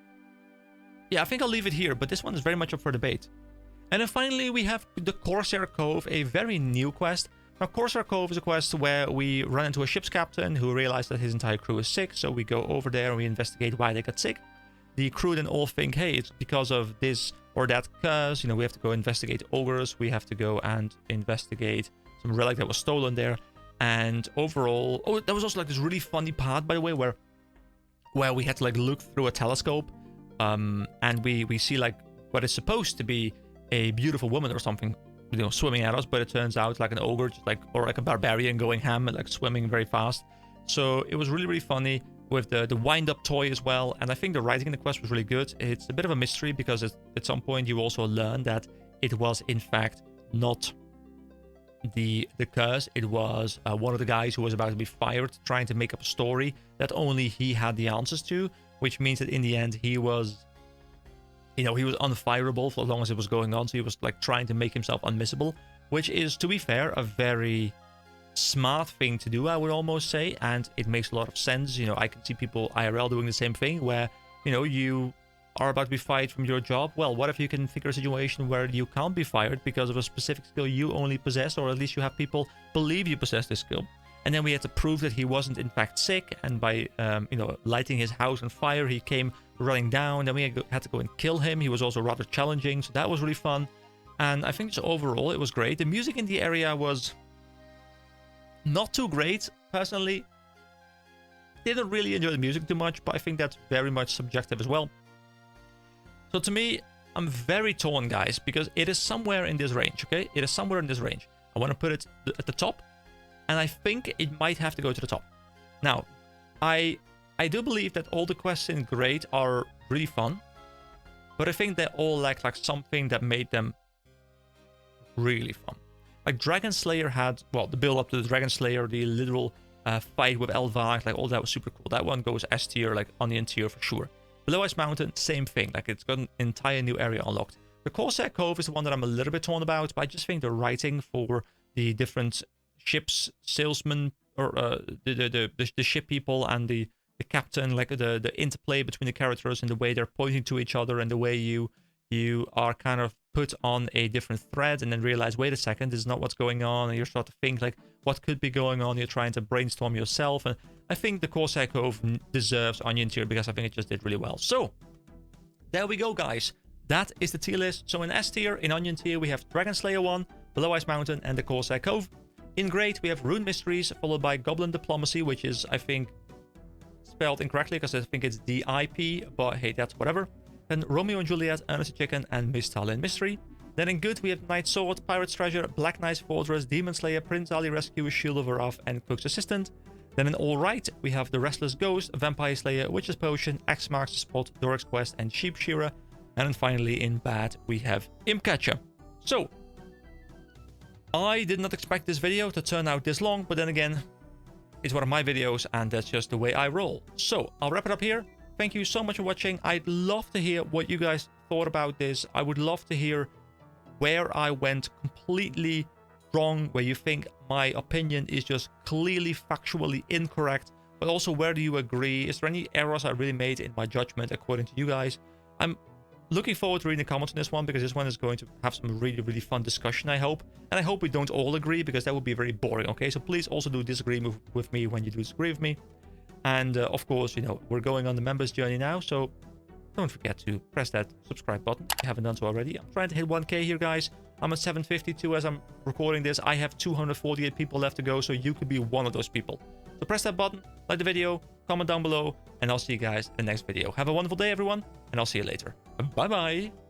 Yeah, I think I'll leave it here, but this one is very much up for debate. And then finally, we have the Corsair Cove, a very new quest. Now, Corsair Cove is a quest where we run into a ship's captain who realized that his entire crew is sick, so we go over there and we investigate why they got sick. The crew then all think, hey, it's because of this or that curse. You know, we have to go investigate ogres. We have to go and investigate some relic that was stolen there. And overall... Oh, there was also like this really funny part, by the way, where we had to like look through a telescope. And we see like what is supposed to be a beautiful woman or something, you know, swimming at us, but it turns out like an ogre, just like, or like a barbarian going ham and like swimming very fast. So it was really, really funny with the wind-up toy as well. And I think the writing in the quest was really good. It's a bit of a mystery because at some point you also learn that it was in fact not the curse. It was one of the guys who was about to be fired trying to make up a story that only he had the answers to, which means that in the end he was, you know, he was unfireable for as long as it was going on. So he was like trying to make himself unmissable, which is, to be fair, a very smart thing to do, I would almost say. And it makes a lot of sense. You know, I can see people IRL doing the same thing where, you know, you are about to be fired from your job. Well, what if you can figure a situation where you can't be fired because of a specific skill you only possess, or at least you have people believe you possess this skill? And then we had to prove that he wasn't in fact sick, and by lighting his house on fire, he came running down. Then we had to go and kill him. He was also rather challenging, so that was really fun. And I think just overall it was great. The music in the area was not too great, personally. Didn't really enjoy the music too much, but I think that's very much subjective as well. So to me, I'm very torn, guys, because it is somewhere in this range, okay? It is somewhere in this range. I want to put it at the top, and I think it might have to go to the top. Now, I do believe that all the quests in Great are really fun, but I think they all lack like something that made them really fun. Like Dragon Slayer had, well, the build up to the Dragon Slayer, the literal fight with Elvag, like all that was super cool. That one goes S tier, like Onion tier for sure. Below Ice Mountain, same thing, like it's got an entire new area unlocked. The Corsair Cove is the one that I'm a little bit torn about, but I just think the writing for the different ships, salesmen, or the ship people and the captain, like the interplay between the characters and the way they're pointing to each other and the way you are kind of put on a different thread and then realize, wait a second, this is not what's going on, and you start to think like what could be going on. You're trying to brainstorm yourself, and I think the Corsair Cove deserves Onion tier because I think it just did really well. So there we go, guys. That is the tier list. So in S tier, in Onion tier, we have Dragon Slayer 1, Below Ice Mountain, and the Corsair Cove. In Great, we have Rune Mysteries, followed by Goblin Diplomacy, which is, I think, spelled incorrectly because I think it's DIP, but hey, that's whatever. Then Romeo and Juliet, Ernest Chicken, and Miss Talin Mystery. Then in Good, we have Night Sword, Pirate's Treasure, Black Knight's Fortress, Demon Slayer, Prince Ali Rescue, Shield of Wrath, and Cook's Assistant. Then in All Right, we have The Restless Ghost, Vampire Slayer, Witch's Potion, X Marks the Spot, Doric's Quest, and Sheep Shearer. And then finally in Bad, we have Imcatcher. So, I did not expect this video to turn out this long, but then again, it's one of my videos and that's just the way I roll. So, I'll wrap it up here. Thank you so much for watching. I'd love to hear what you guys thought about this. I would love to hear where I went completely wrong, where you think my opinion is just clearly factually incorrect, but also where do you agree? Is there any errors I really made in my judgment according to you guys? I'm looking forward to reading the comments on this one because this one is going to have some really, really fun discussion, I hope. And I hope we don't all agree because that would be very boring, okay? So please also do disagree with me when you do disagree with me. And of course, you know, we're going on the members journey now, so don't forget to press that subscribe button if you haven't done so already. I'm trying to hit 1K here, guys. I'm at 752 as I'm recording this. I have 248 people left to go, so you could be one of those people. So press that button, like the video, comment down below, and I'll see you guys in the next video. Have a wonderful day, everyone, and I'll see you later. Bye-bye.